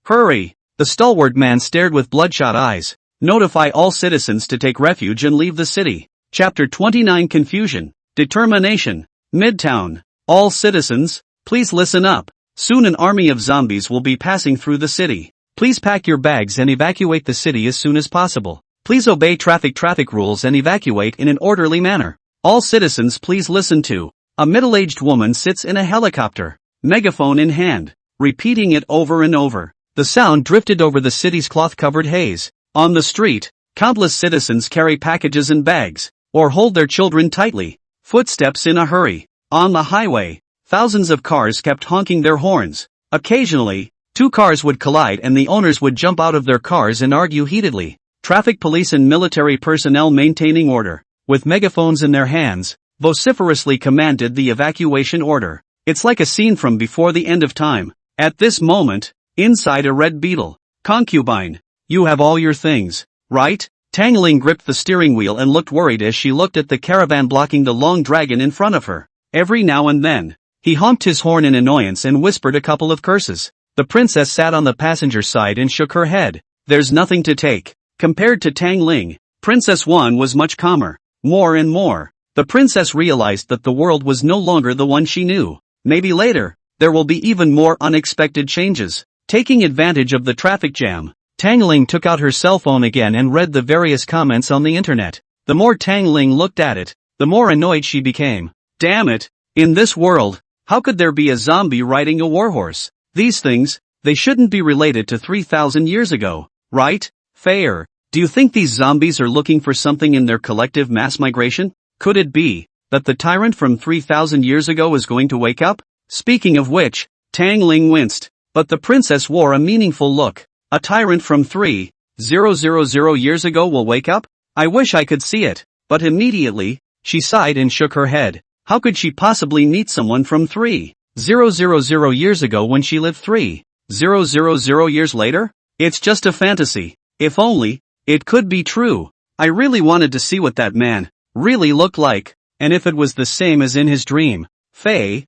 hurry! The stalwart man stared with bloodshot eyes. Notify all citizens to take refuge and leave the city. Chapter 29 Confusion, Determination, Midtown. All citizens, please listen up. Soon an army of zombies will be passing through the city. Please pack your bags and evacuate the city as soon as possible. Please obey traffic rules and evacuate in an orderly manner. All citizens please listen to. A middle-aged woman sits in a helicopter, megaphone in hand, repeating it over and over. The sound drifted over the city's cloth-covered haze. On the street, countless citizens carry packages and bags, or hold their children tightly. Footsteps in a hurry. On the highway, thousands of cars kept honking their horns. Occasionally, two cars would collide and the owners would jump out of their cars and argue heatedly. Traffic police and military personnel maintaining order, with megaphones in their hands, vociferously commanded the evacuation order. It's like a scene from before the end of time. At this moment, inside a red beetle, concubine, you have all your things, right? Tang Ling gripped the steering wheel and looked worried as she looked at the caravan blocking the long dragon in front of her. Every now and then, he honked his horn in annoyance and whispered a couple of curses. The princess sat on the passenger side and shook her head. There's nothing to take. Compared to Tang Ling, Princess Wan was much calmer. More and more, the princess realized that the world was no longer the one she knew. Maybe later, there will be even more unexpected changes. Taking advantage of the traffic jam, Tang Ling took out her cell phone again and read the various comments on the internet. The more Tang Ling looked at it, the more annoyed she became. Damn it! In this world, how could there be a zombie riding a warhorse? These things, they shouldn't be related to 3,000 years ago, right? Fair. Do you think these zombies are looking for something in their collective mass migration? Could it be that the tyrant from 3,000 years ago is going to wake up? Speaking of which, Tang Ling winced, but the princess wore a meaningful look. A tyrant from 3,000 years ago will wake up? I wish I could see it. But immediately, she sighed and shook her head. How could she possibly meet someone from 3,000 000 years ago when she lived 3,000 years later? It's just a fantasy. If only it could be true. I really wanted to see what that man really looked like, and if it was the same as in his dream. Faye,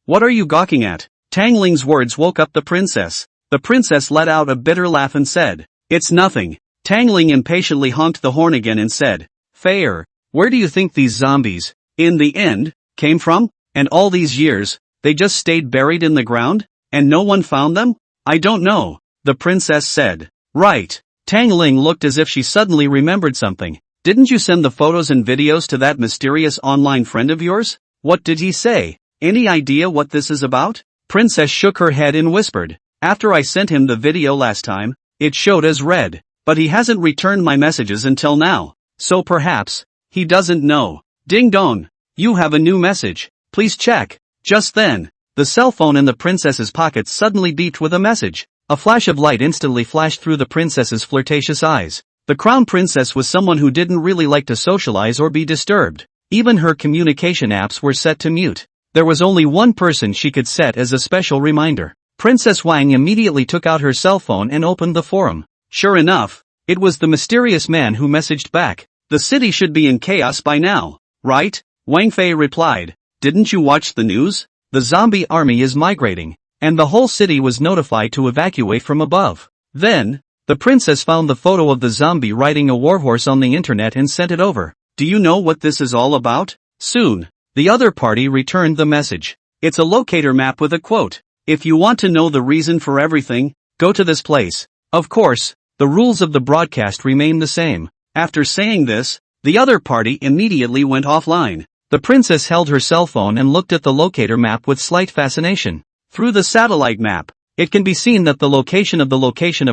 what are you gawking at? Tang Ling's words woke up the princess. The princess let out a bitter laugh and said, "It's nothing." Tang Ling impatiently honked the horn again and said, "Faye, where do you think these zombies, in the end, came from? And all these years, they just stayed buried in the ground, and no one found them?" "I don't know," the princess said. "Right." Tang Ling looked as if she suddenly remembered something. "Didn't you send the photos and videos to that mysterious online friend of yours? What did he say? Any idea what this is about?" Princess shook her head and whispered, "After I sent him the video last time, it showed as read, but he hasn't returned my messages until now, so perhaps he doesn't know." "Ding dong, you have a new message, please check." Just then, the cell phone in the princess's pocket suddenly beeped with a message. A flash of light instantly flashed through the princess's flirtatious eyes. The crown princess was someone who didn't really like to socialize or be disturbed. Even her communication apps were set to mute. There was only one person she could set as a special reminder. Princess Wang immediately took out her cell phone and opened the forum. Sure enough, it was the mysterious man who messaged back. "The city should be in chaos by now, right?" Wang Fei replied. "Didn't you watch the news? The zombie army is migrating, and the whole city was notified to evacuate from above." Then, the princess found the photo of the zombie riding a warhorse on the internet and sent it over. "Do you know what this is all about?" Soon, the other party returned the message. It's a locator map with a quote. "If you want to know the reason for everything, go to this place." Of course, the rules of the broadcast remain the same. After saying this, the other party immediately went offline. The princess held her cell phone and looked at the locator map with slight fascination. Through the satellite map, it can be seen that the location of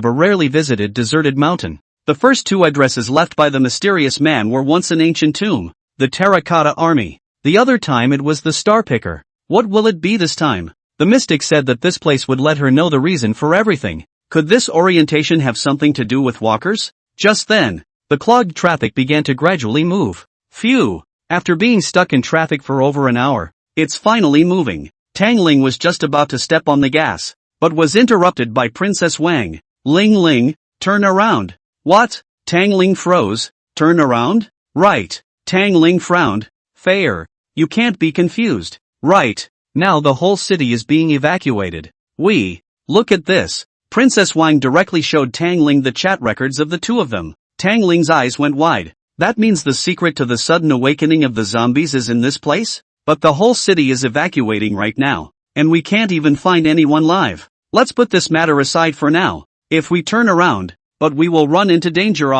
a rarely visited deserted mountain. The first two addresses left by the mysterious man were once an ancient tomb, the Terracotta army. The other time it was the star picker. What will it be this time? The mystic said that this place would let her know the reason for everything. Could this orientation have something to do with walkers? Just then, the clogged traffic began to gradually move. Phew! After being stuck in traffic for over an hour, it's finally moving. Tang Ling was just about to step on the gas, but was interrupted by Princess Wang. Ling, turn around." "What?" Tang Ling froze. "Turn around?" "Right." Tang Ling frowned. "Fair, you can't be confused." "Right. Now the whole city is being evacuated. Look at this." Princess Wang directly showed Tang Ling the chat records of the two of them. Tang Ling's eyes went wide. "That means the secret to the sudden awakening of the zombies is in this place? But the whole city is evacuating right now, and we can't even find anyone live. Let's put this matter aside for now. If we turn around, but we will run into danger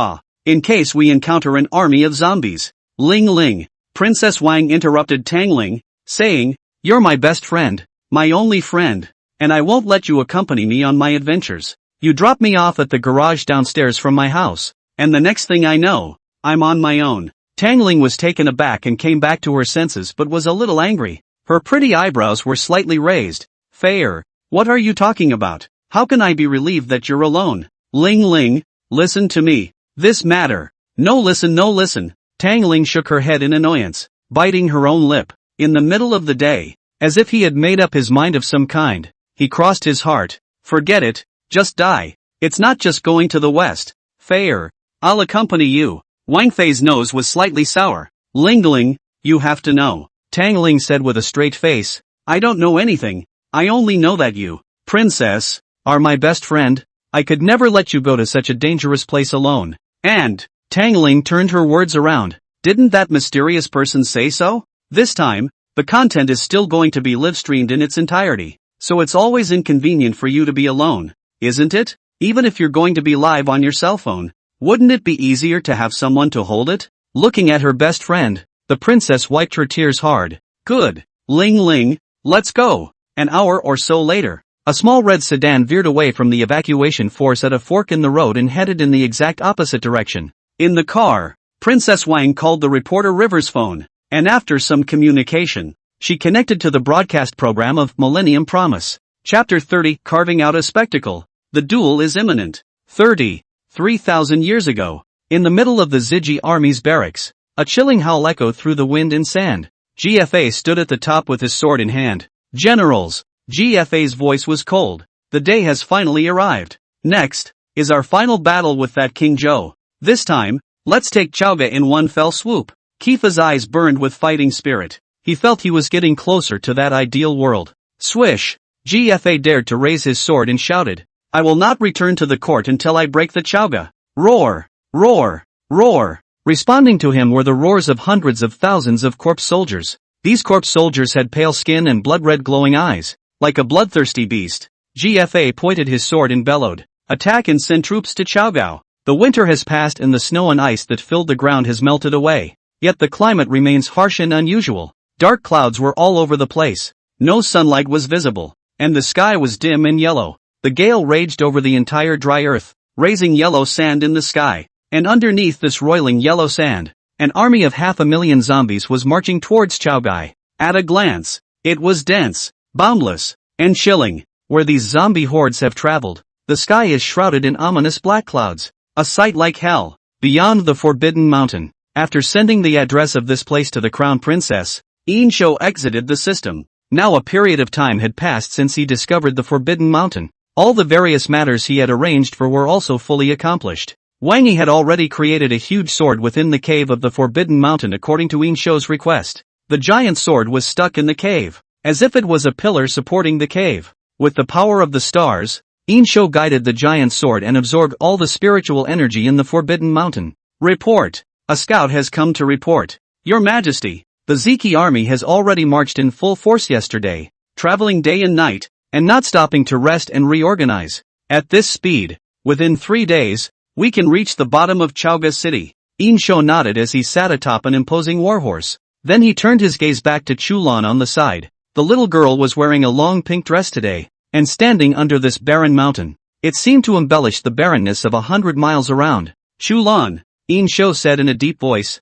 in case we encounter an army of zombies." Ling. Princess Wang interrupted Tang Ling, saying, "You're my best friend, my only friend, and I won't let you accompany me on my adventures. You drop me off at the garage downstairs from my house, and the next thing I know, I'm on my own." Tang Ling was taken aback and came back to her senses but was a little angry. Her pretty eyebrows were slightly raised. "Fair, what are you talking about? How can I be relieved that you're alone?" Ling, listen to me. This matter. No listen. Tang Ling shook her head in annoyance, biting her own lip. In the middle of the day, as if he had made up his mind of some kind, he crossed his heart. "Forget it, just die. It's not just going to the west. Fair, I'll accompany you." Wang Fei's nose was slightly sour. Ling, you have to know," Tang Ling said with a straight face. "I don't know anything. I only know that you, princess, are my best friend. I could never let you go to such a dangerous place alone. And," Tang Ling turned her words around, "didn't that mysterious person say so? This time, the content is still going to be live-streamed in its entirety, so it's always inconvenient for you to be alone, isn't it? Even if you're going to be live on your cell phone, wouldn't it be easier to have someone to hold it?" Looking at her best friend, the princess wiped her tears hard. "Good. Ling, let's go." An hour or so later, a small red sedan veered away from the evacuation force at a fork in the road and headed in the exact opposite direction. In the car, Princess Wang called the reporter River's phone, and after some communication, she connected to the broadcast program of Millennium Promise. Chapter 30, Carving Out a Spectacle. The duel is imminent. 3,000 years ago, in the middle of the Ziji army's barracks, a chilling howl echoed through the wind and sand. GFA stood at the top with his sword in hand, Generals. GFA's voice was cold. The day has finally arrived. Next is our final battle with that King Zhou. This time, let's take Chaoge in one fell swoop. Kifa's eyes burned with fighting spirit. He felt he was getting closer to that ideal world. Swish! GFA dared to raise his sword and shouted, "I will not return to the court until I break the Chaoge." Roar! Roar! Roar! Responding to him were the roars of hundreds of thousands of corpse soldiers. These corpse soldiers had pale skin and blood-red glowing eyes. Like a bloodthirsty beast, GFA pointed his sword and bellowed, "Attack and send troops to Chaogao." The winter has passed and the snow and ice that filled the ground has melted away. Yet the climate remains harsh and unusual. Dark clouds were all over the place. No sunlight was visible, and the sky was dim and yellow. The gale raged over the entire dry earth, raising yellow sand in the sky. And underneath this roiling yellow sand, an army of 500,000 zombies was marching towards Chaogai. At a glance, it was dense, boundless, and chilling. Where these zombie hordes have traveled, the sky is shrouded in ominous black clouds. A sight like hell. Beyond the Forbidden Mountain, after sending the address of this place to the Crown Princess, Yin Shou exited the system. Now a period of time had passed since he discovered the Forbidden Mountain. All the various matters he had arranged for were also fully accomplished. Wang Yi had already created a huge sword within the cave of the Forbidden Mountain according to Yin Shou's request. The giant sword was stuck in the cave, as if it was a pillar supporting the cave. With the power of the stars, Yin Shou guided the giant sword and absorbed all the spiritual energy in the Forbidden Mountain. Report. A scout has come to report. Your Majesty, the Zeki army has already marched in full force yesterday, traveling day and night, and not stopping to rest and reorganize. At this speed, within 3 days, we can reach the bottom of Chaoge City. Yin Shou nodded as he sat atop an imposing warhorse. Then he turned his gaze back to Chulan on the side. The little girl was wearing a long pink dress today, and standing under this barren mountain. It seemed to embellish the barrenness of 100 miles around. Chulan, Yin Shou said in a deep voice,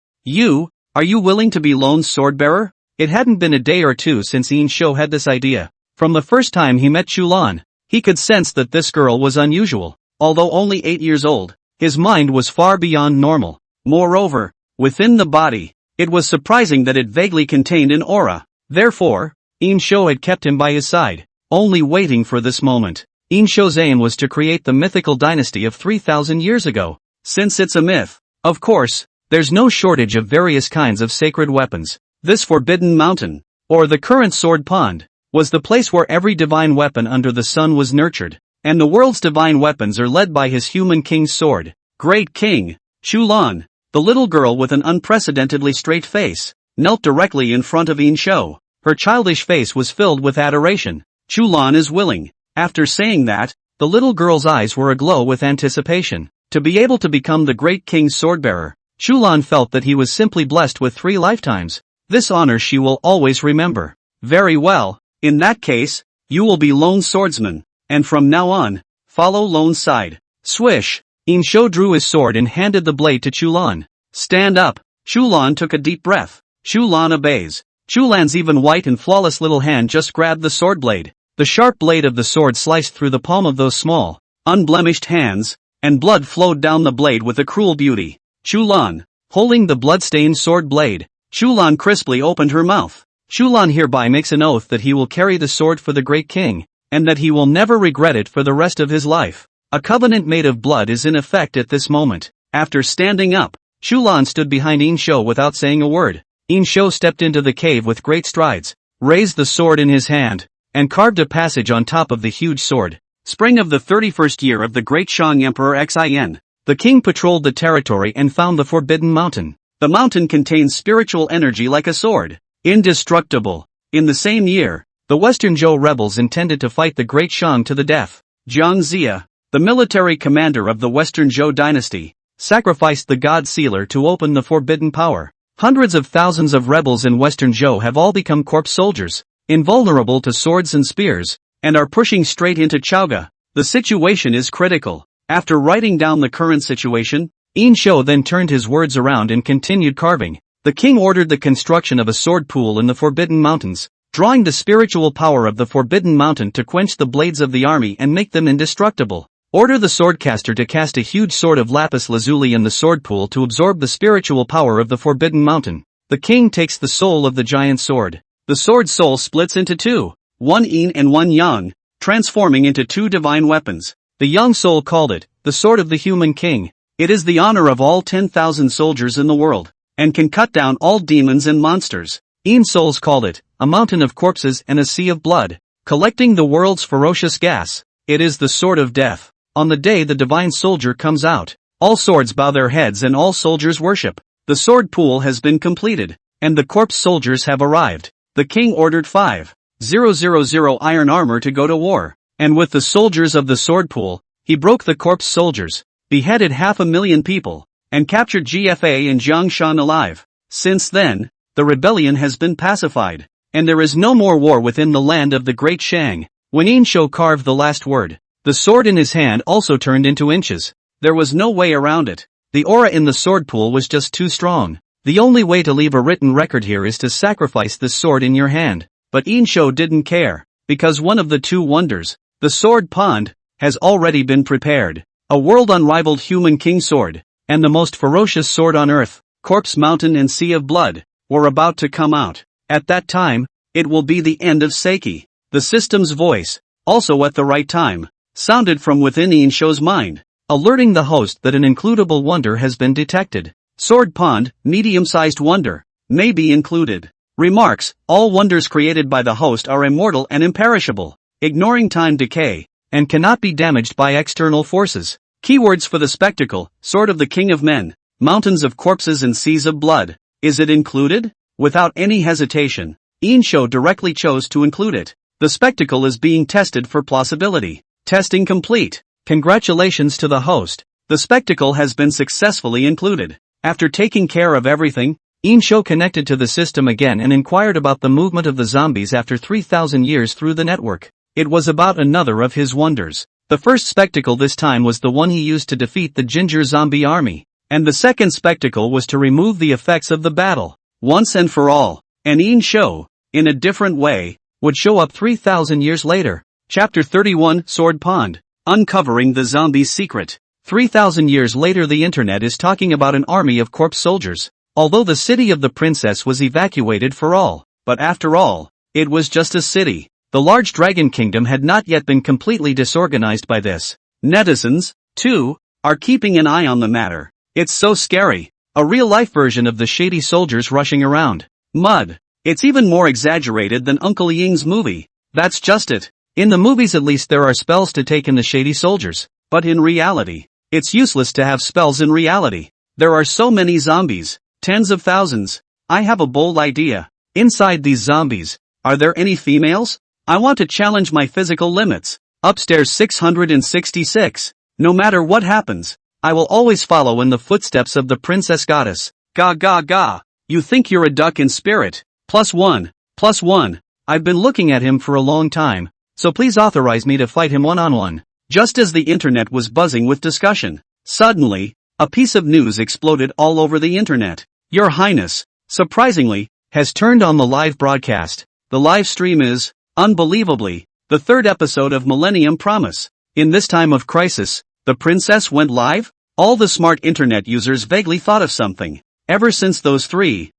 are you willing to be lone sword-bearer? It hadn't been a day or two since Yin Shou had this idea. From the first time he met Chulan, he could sense that this girl was unusual. Although only 8 years old, his mind was far beyond normal. Moreover, within the body, it was surprising that it vaguely contained an aura. Therefore, Yin Shou had kept him by his side, only waiting for this moment. Yin Shou's aim was to create the mythical dynasty of 3,000 years ago. Since it's a myth, of course, there's no shortage of various kinds of sacred weapons. This Forbidden Mountain, or the current Sword Pond, was the place where every divine weapon under the sun was nurtured. And the world's divine weapons are led by his human king's sword. Great King, Chulan, the little girl with an unprecedentedly straight face, knelt directly in front of Yin Shou. Her childish face was filled with adoration. Chulan is willing. After saying that, the little girl's eyes were aglow with anticipation. To be able to become the great king's swordbearer, Chulan felt that he was simply blessed with 3 lifetimes. This honor she will always remember. Very well, in that case, you will be lone swordsman. And from now on, follow Lone's side. Swish! Yin Shou drew his sword and handed the blade to Chulan. Stand up! Chulan took a deep breath. Chulan obeys. Chulan's even white and flawless little hand just grabbed the sword blade. The sharp blade of the sword sliced through the palm of those small, unblemished hands, and blood flowed down the blade with a cruel beauty. Chulan, holding the blood-stained sword blade, Chulan crisply opened her mouth. Chulan hereby makes an oath that he will carry the sword for the great king, and that he will never regret it for the rest of his life. A covenant made of blood is in effect at this moment. After standing up, Chulan stood behind Yin Shou without saying a word. Yin Shou stepped into the cave with great strides, raised the sword in his hand, and carved a passage on top of the huge sword. Spring of the 31st year of the Great Shang Emperor Xin. The king patrolled the territory and found the Forbidden Mountain. The mountain contains spiritual energy like a sword. Indestructible. In the same year, the Western Zhou rebels intended to fight the Great Shang to the death. Jiang Zia, the military commander of the Western Zhou dynasty, sacrificed the god Sealer to open the forbidden power. Hundreds of thousands of rebels in Western Zhou have all become corpse soldiers, invulnerable to swords and spears, and are pushing straight into Chaoge. The situation is critical. After writing down the current situation, Yin Shou then turned his words around and continued carving. The king ordered the construction of a sword pool in the Forbidden Mountains, drawing the spiritual power of the Forbidden Mountain to quench the blades of the army and make them indestructible. Order the swordcaster to cast a huge sword of lapis lazuli in the sword pool to absorb the spiritual power of the Forbidden Mountain. The king takes the soul of the giant sword. The sword's soul splits into 2. one yin and one yang, transforming into two divine weapons. The young soul called it, the sword of the human king. It is the honor of all 10,000 soldiers in the world, and can cut down all demons and monsters. Yin souls called it, a mountain of corpses and a sea of blood, collecting the world's ferocious gas. It is the sword of death. On the day the divine soldier comes out, all swords bow their heads and all soldiers worship. The sword pool has been completed, and the corpse soldiers have arrived. The king ordered 5,000 iron armor to go to war, and with the soldiers of the sword pool, he broke the corpse soldiers, beheaded 500,000 people, and captured GFA and Jiangshan alive. Since then, the rebellion has been pacified, and there is no more war within the land of the Great Shang. When Yin Shou carved the last word, the sword in his hand also turned into inches. There was no way around it. The aura in the sword pool was just too strong. The only way to leave a written record here is to sacrifice this sword in your hand. But Yin Shou didn't care, because one of the two wonders, the sword pond, has already been prepared. A world unrivaled human king sword, and the most ferocious sword on earth, corpse mountain and sea of blood, were about to come out. At that time, it will be the end of Seiki. The system's voice, also at the right time, sounded from within Yin Shou's mind, alerting the host that an includable wonder has been detected. Sword pond, medium-sized wonder, may be included. Remarks, all wonders created by the host are immortal and imperishable, ignoring time decay, and cannot be damaged by external forces. Keywords for the spectacle, sword of the king of men, mountains of corpses and seas of blood. Is it included? Without any hesitation, Yin Shou directly chose to include it. The spectacle is being tested for plausibility. Testing complete. Congratulations to the host. The spectacle has been successfully included. After taking care of everything, Yin Shou connected to the system again and inquired about the movement of the zombies after 3,000 years through the network. It was about another of his wonders. The first spectacle this time was the one he used to defeat the ginger zombie army, and the second spectacle was to remove the effects of the battle, once and for all. And Yin Shou, in a different way, would show up 3,000 years later. Chapter 31, Sword Pond. Uncovering the zombie's secret. 3,000 years later, the internet is talking about an army of corpse soldiers. Although the city of the princess was evacuated for all, but after all, it was just a city. The large dragon kingdom had not yet been completely disorganized by this. Netizens, too, are keeping an eye on the matter. It's so scary. A real-life version of the shady soldiers rushing around. Mud. It's even more exaggerated than Uncle Ying's movie. That's just it. In the movies at least there are spells to take in the shady soldiers. But in reality, it's useless to have spells in reality. There are so many zombies. Tens of thousands. I have a bold idea. Inside these zombies, are there any females? I want to challenge my physical limits. Upstairs 666. No matter what happens, I will always follow in the footsteps of the princess goddess. Ga ga ga. You think you're a duck in spirit. +1. +1. I've been looking at him for a long time, so please authorize me to fight him one-on-one. Just as the internet was buzzing with discussion, suddenly, a piece of news exploded all over the internet. Your Highness, surprisingly, has turned on the live broadcast. The live stream is, unbelievably, the third episode of Millennium Promise. In this time of crisis, the princess went live? All the smart internet users vaguely thought of something. Ever since those 3,000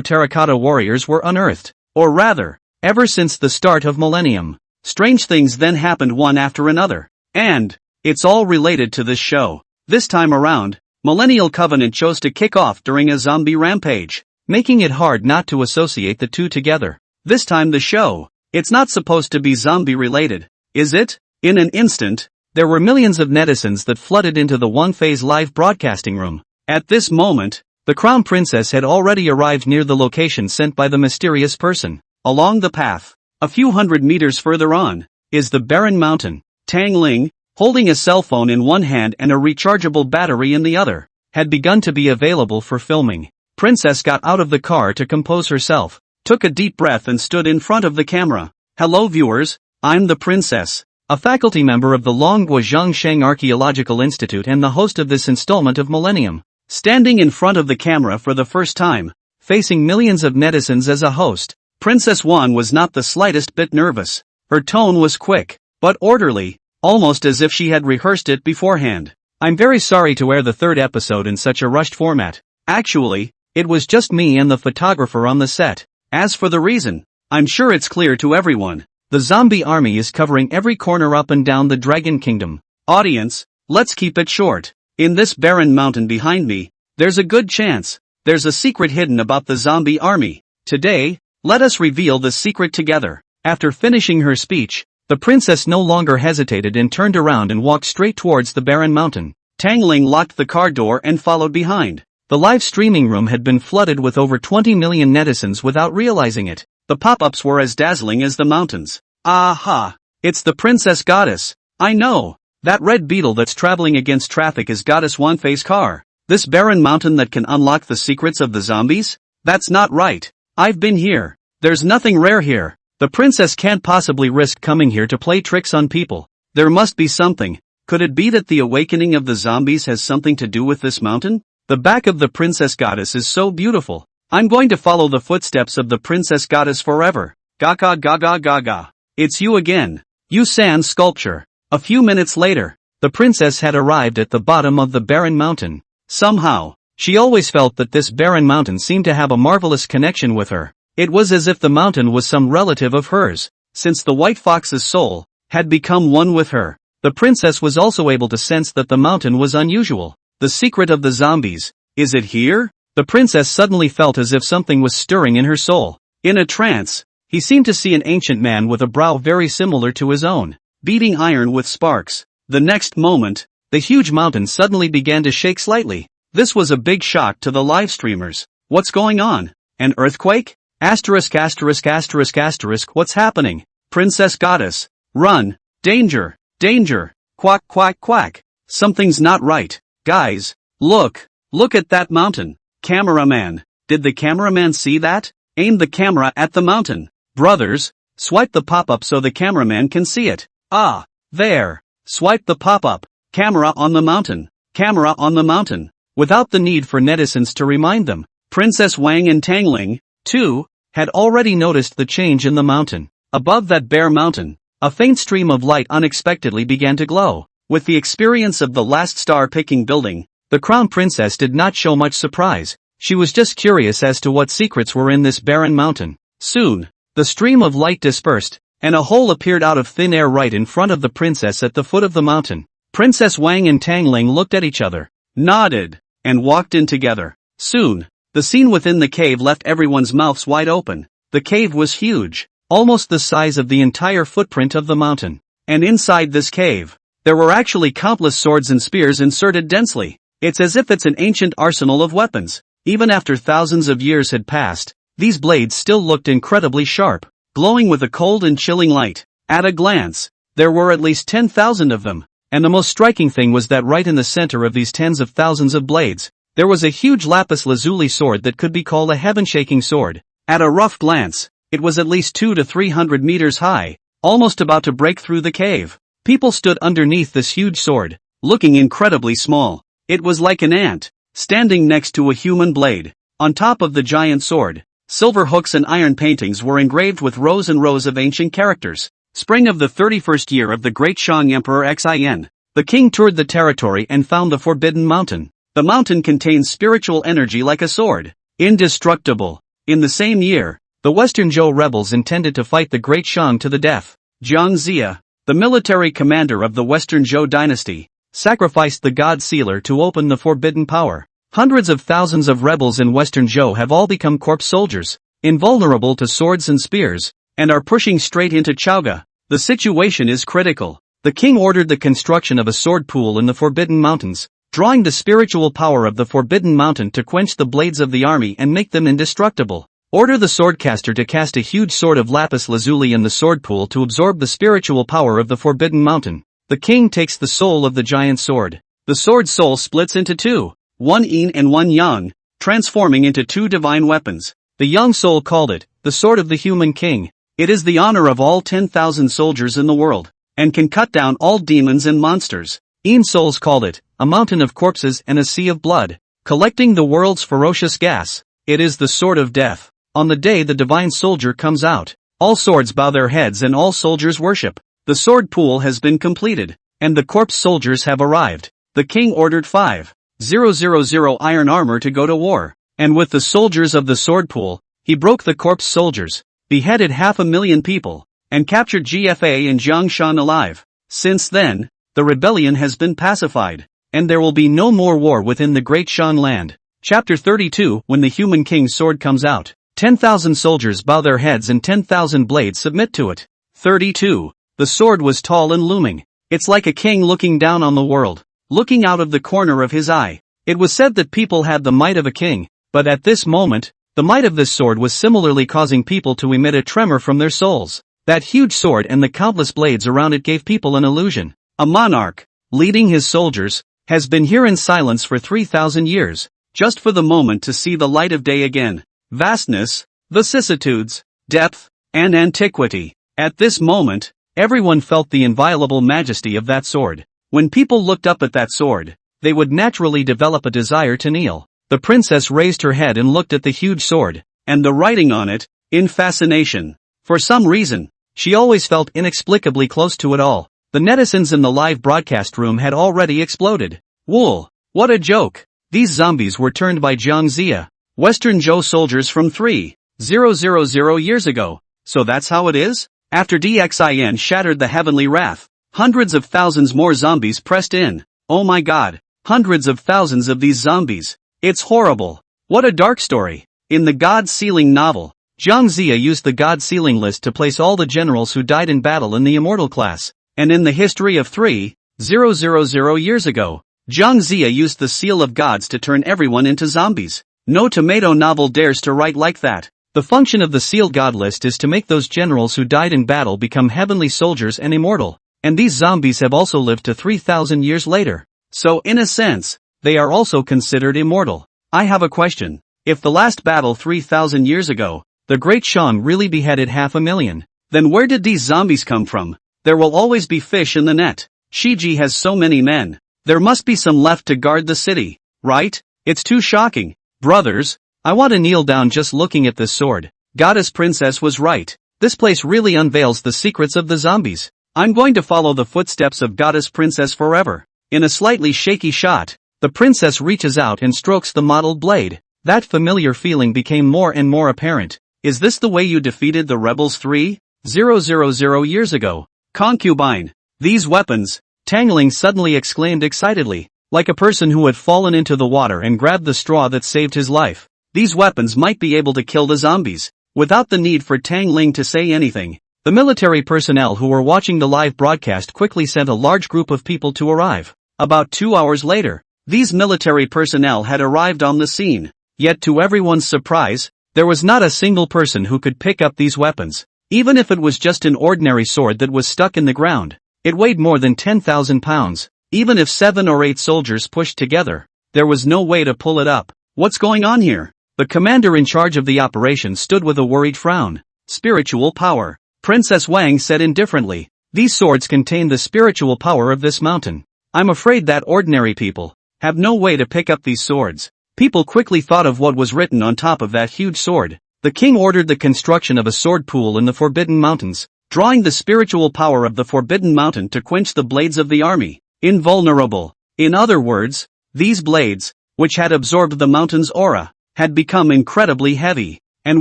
terracotta warriors were unearthed, or rather, ever since the start of Millennium, strange things then happened one after another. And, it's all related to this show. This time around, Millennial Covenant chose to kick off during a zombie rampage, making it hard not to associate the two together. This time the show, it's not supposed to be zombie related, is it? In an instant, there were millions of netizens that flooded into the one-phase live broadcasting room. At this moment, the crown princess had already arrived near the location sent by the mysterious person. Along the path, a few hundred meters further on, is the barren mountain. Tang Ling, holding a cell phone in one hand and a rechargeable battery in the other, had begun to be available for filming. Princess got out of the car to compose herself, took a deep breath and stood in front of the camera. Hello viewers, I'm the princess, a faculty member of the Longguo Shang Archaeological Institute and the host of this installment of Millennium. Standing in front of the camera for the first time, facing millions of netizens as a host, Princess Wan was not the slightest bit nervous. Her tone was quick, but orderly, almost as if she had rehearsed it beforehand. I'm very sorry to air the third episode in such a rushed format. Actually, it was just me and the photographer on the set. As for the reason, I'm sure it's clear to everyone. The zombie army is covering every corner up and down the Dragon Kingdom. Audience, let's keep it short. In this barren mountain behind me, there's a good chance there's a secret hidden about the zombie army. Today, let us reveal the secret together. After finishing her speech, the princess no longer hesitated and turned around and walked straight towards the barren mountain. Tangling locked the car door and followed behind. The live streaming room had been flooded with over 20 million netizens without realizing it. The pop-ups were as dazzling as the mountains. Aha! It's the princess goddess. I know. That red beetle that's traveling against traffic is Goddess One-Face car. This barren mountain that can unlock the secrets of the zombies? That's not right. I've been here. There's nothing rare here. The princess can't possibly risk coming here to play tricks on people. There must be something. Could it be that the awakening of the zombies has something to do with this mountain? The back of the princess goddess is so beautiful. I'm going to follow the footsteps of the princess goddess forever. Gaga gaga gaga. It's you again. You sand sculpture. A few minutes later, the princess had arrived at the bottom of the barren mountain. Somehow, she always felt that this barren mountain seemed to have a marvelous connection with her. It was as if the mountain was some relative of hers, since the white fox's soul had become one with her. The princess was also able to sense that the mountain was unusual. The secret of the zombies, is it here? The princess suddenly felt as if something was stirring in her soul. In a trance, he seemed to see an ancient man with a brow very similar to his own, beating iron with sparks. The next moment, the huge mountain suddenly began to shake slightly. This was a big shock to the live streamers. What's going on? An earthquake? Asterisk asterisk asterisk asterisk. What's happening? Princess goddess. Run. Danger. Danger. Quack quack quack. Something's not right. Guys. Look. Look at that mountain. Cameraman. Did the cameraman see that? Aim the camera at the mountain. Brothers. Swipe the pop-up so the cameraman can see it. Ah. There. Swipe the pop-up. Camera on the mountain. Camera on the mountain. Without the need for netizens to remind them, Princess Wang and Tangling, too, had already noticed the change in the mountain. Above that bare mountain, a faint stream of light unexpectedly began to glow. With the experience of the last star-picking building, the crown princess did not show much surprise. She was just curious as to what secrets were in this barren mountain. Soon, the stream of light dispersed, and a hole appeared out of thin air right in front of the princess at the foot of the mountain. Princess Wang and Tangling looked at each other, nodded, and walked in together. Soon, the scene within the cave left everyone's mouths wide open. The cave was huge, almost the size of the entire footprint of the mountain. And inside this cave, there were actually countless swords and spears inserted densely. It's as if it's an ancient arsenal of weapons. Even after thousands of years had passed, these blades still looked incredibly sharp, glowing with a cold and chilling light. At a glance, there were at least 10,000 of them. And the most striking thing was that right in the center of these tens of thousands of blades, there was a huge lapis lazuli sword that could be called a heaven-shaking sword. At a rough glance, it was at least 200 to 300 meters high, almost about to break through the cave. People stood underneath this huge sword, looking incredibly small. It was like an ant, standing next to a human blade. On top of the giant sword, silver hooks and iron paintings were engraved with rows and rows of ancient characters. Spring of the 31st year of the Great Shang Emperor Xin. The king toured the territory and found the Forbidden Mountain. The mountain contains spiritual energy like a sword. Indestructible. In the same year, the Western Zhou rebels intended to fight the Great Shang to the death. Jiang Zia, the military commander of the Western Zhou dynasty, sacrificed the god Sealer to open the forbidden power. Hundreds of thousands of rebels in Western Zhou have all become corpse soldiers, invulnerable to swords and spears, and are pushing straight into Chaoge. The situation is critical. The king ordered the construction of a sword pool in the Forbidden Mountains, drawing the spiritual power of the Forbidden Mountain to quench the blades of the army and make them indestructible. Order the swordcaster to cast a huge sword of lapis lazuli in the sword pool to absorb the spiritual power of the Forbidden Mountain. The king takes the soul of the giant sword. The sword's soul splits into two, one yin and one yang, transforming into two divine weapons. The young soul called it, the sword of the human king. It is the honor of all 10,000 soldiers in the world, and can cut down all demons and monsters. Yin souls called it, a mountain of corpses and a sea of blood, collecting the world's ferocious gas. It is the sword of death. On the day the divine soldier comes out, all swords bow their heads and all soldiers worship. The sword pool has been completed, and the corpse soldiers have arrived. The king ordered 5,000 iron armor to go to war, and with the soldiers of the sword pool, he broke the corpse soldiers. beheaded 500,000 people, and captured GFA and Jiangshan alive. Since then, the rebellion has been pacified, and there will be no more war within the Great Shang land. Chapter 32. When the human king's sword comes out, 10,000 soldiers bow their heads and 10,000 blades submit to it. 32. The sword was tall and looming. It's like a king looking down on the world, looking out of the corner of his eye. It was said that people had the might of a king, but at this moment, the might of this sword was similarly causing people to emit a tremor from their souls. That huge sword and the countless blades around it gave people an illusion. A monarch, leading his soldiers, has been here in silence for 3,000 years, just for the moment to see the light of day again. Vastness, vicissitudes, depth, and antiquity. At this moment, everyone felt the inviolable majesty of that sword. When people looked up at that sword, they would naturally develop a desire to kneel. The princess raised her head and looked at the huge sword, and the writing on it, in fascination. For some reason, she always felt inexplicably close to it all. The netizens in the live broadcast room had already exploded. Wool, what a joke! These zombies were turned by Jiang Zia, Western Zhou soldiers from 3,000 years ago. So that's how it is? After Dxin shattered the heavenly wrath, hundreds of thousands more zombies pressed in. Oh my god, hundreds of thousands of these zombies. It's horrible. What a dark story. In the God Sealing novel, Jiang Zia used the God Sealing list to place all the generals who died in battle in the immortal class. And in the history of 3,000 years ago, Jiang Zia used the seal of gods to turn everyone into zombies. No tomato novel dares to write like that. The function of the sealed god list is to make those generals who died in battle become heavenly soldiers and immortal. And these zombies have also lived to 3,000 years later. So in a sense, they are also considered immortal. I have a question. If the last battle 3,000 years ago, the Great Shang really beheaded 500,000, then where did these zombies come from? There will always be fish in the net. Shiji has so many men. There must be some left to guard the city, right? It's too shocking. Brothers, I want to kneel down just looking at this sword. Goddess Princess was right. This place really unveils the secrets of the zombies. I'm going to follow the footsteps of Goddess Princess forever. In a slightly shaky shot, the princess reaches out and strokes the mottled blade. That familiar feeling became more and more apparent. Is this the way you defeated the rebels 3,000 years ago? Concubine. These weapons, Tangling suddenly exclaimed excitedly, like a person who had fallen into the water and grabbed the straw that saved his life. These weapons might be able to kill the zombies, without the need for Tangling to say anything. The military personnel who were watching the live broadcast quickly sent a large group of people to arrive. About 2 hours later, these military personnel had arrived on the scene. Yet to everyone's surprise, there was not a single person who could pick up these weapons. Even if it was just an ordinary sword that was stuck in the ground, it weighed more than 10,000 pounds. Even if 7 or 8 soldiers pushed together, there was no way to pull it up. What's going on here? The commander in charge of the operation stood with a worried frown. Spiritual power. Princess Wang said indifferently. These swords contain the spiritual power of this mountain. I'm afraid that ordinary people have no way to pick up these swords. People quickly thought of what was written on top of that huge sword. The king ordered the construction of a sword pool in the Forbidden Mountains, drawing the spiritual power of the Forbidden Mountain to quench the blades of the army. Invulnerable. In other words, these blades, which had absorbed the mountain's aura, had become incredibly heavy, and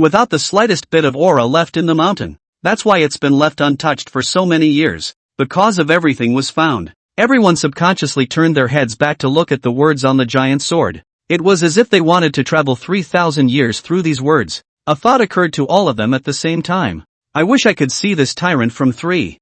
without the slightest bit of aura left in the mountain. That's why it's been left untouched for so many years. The cause of everything was found. Everyone subconsciously turned their heads back to look at the words on the giant sword. It was as if they wanted to travel 3,000 years through these words. A thought occurred to all of them at the same time. I wish I could see this tyrant from 3,000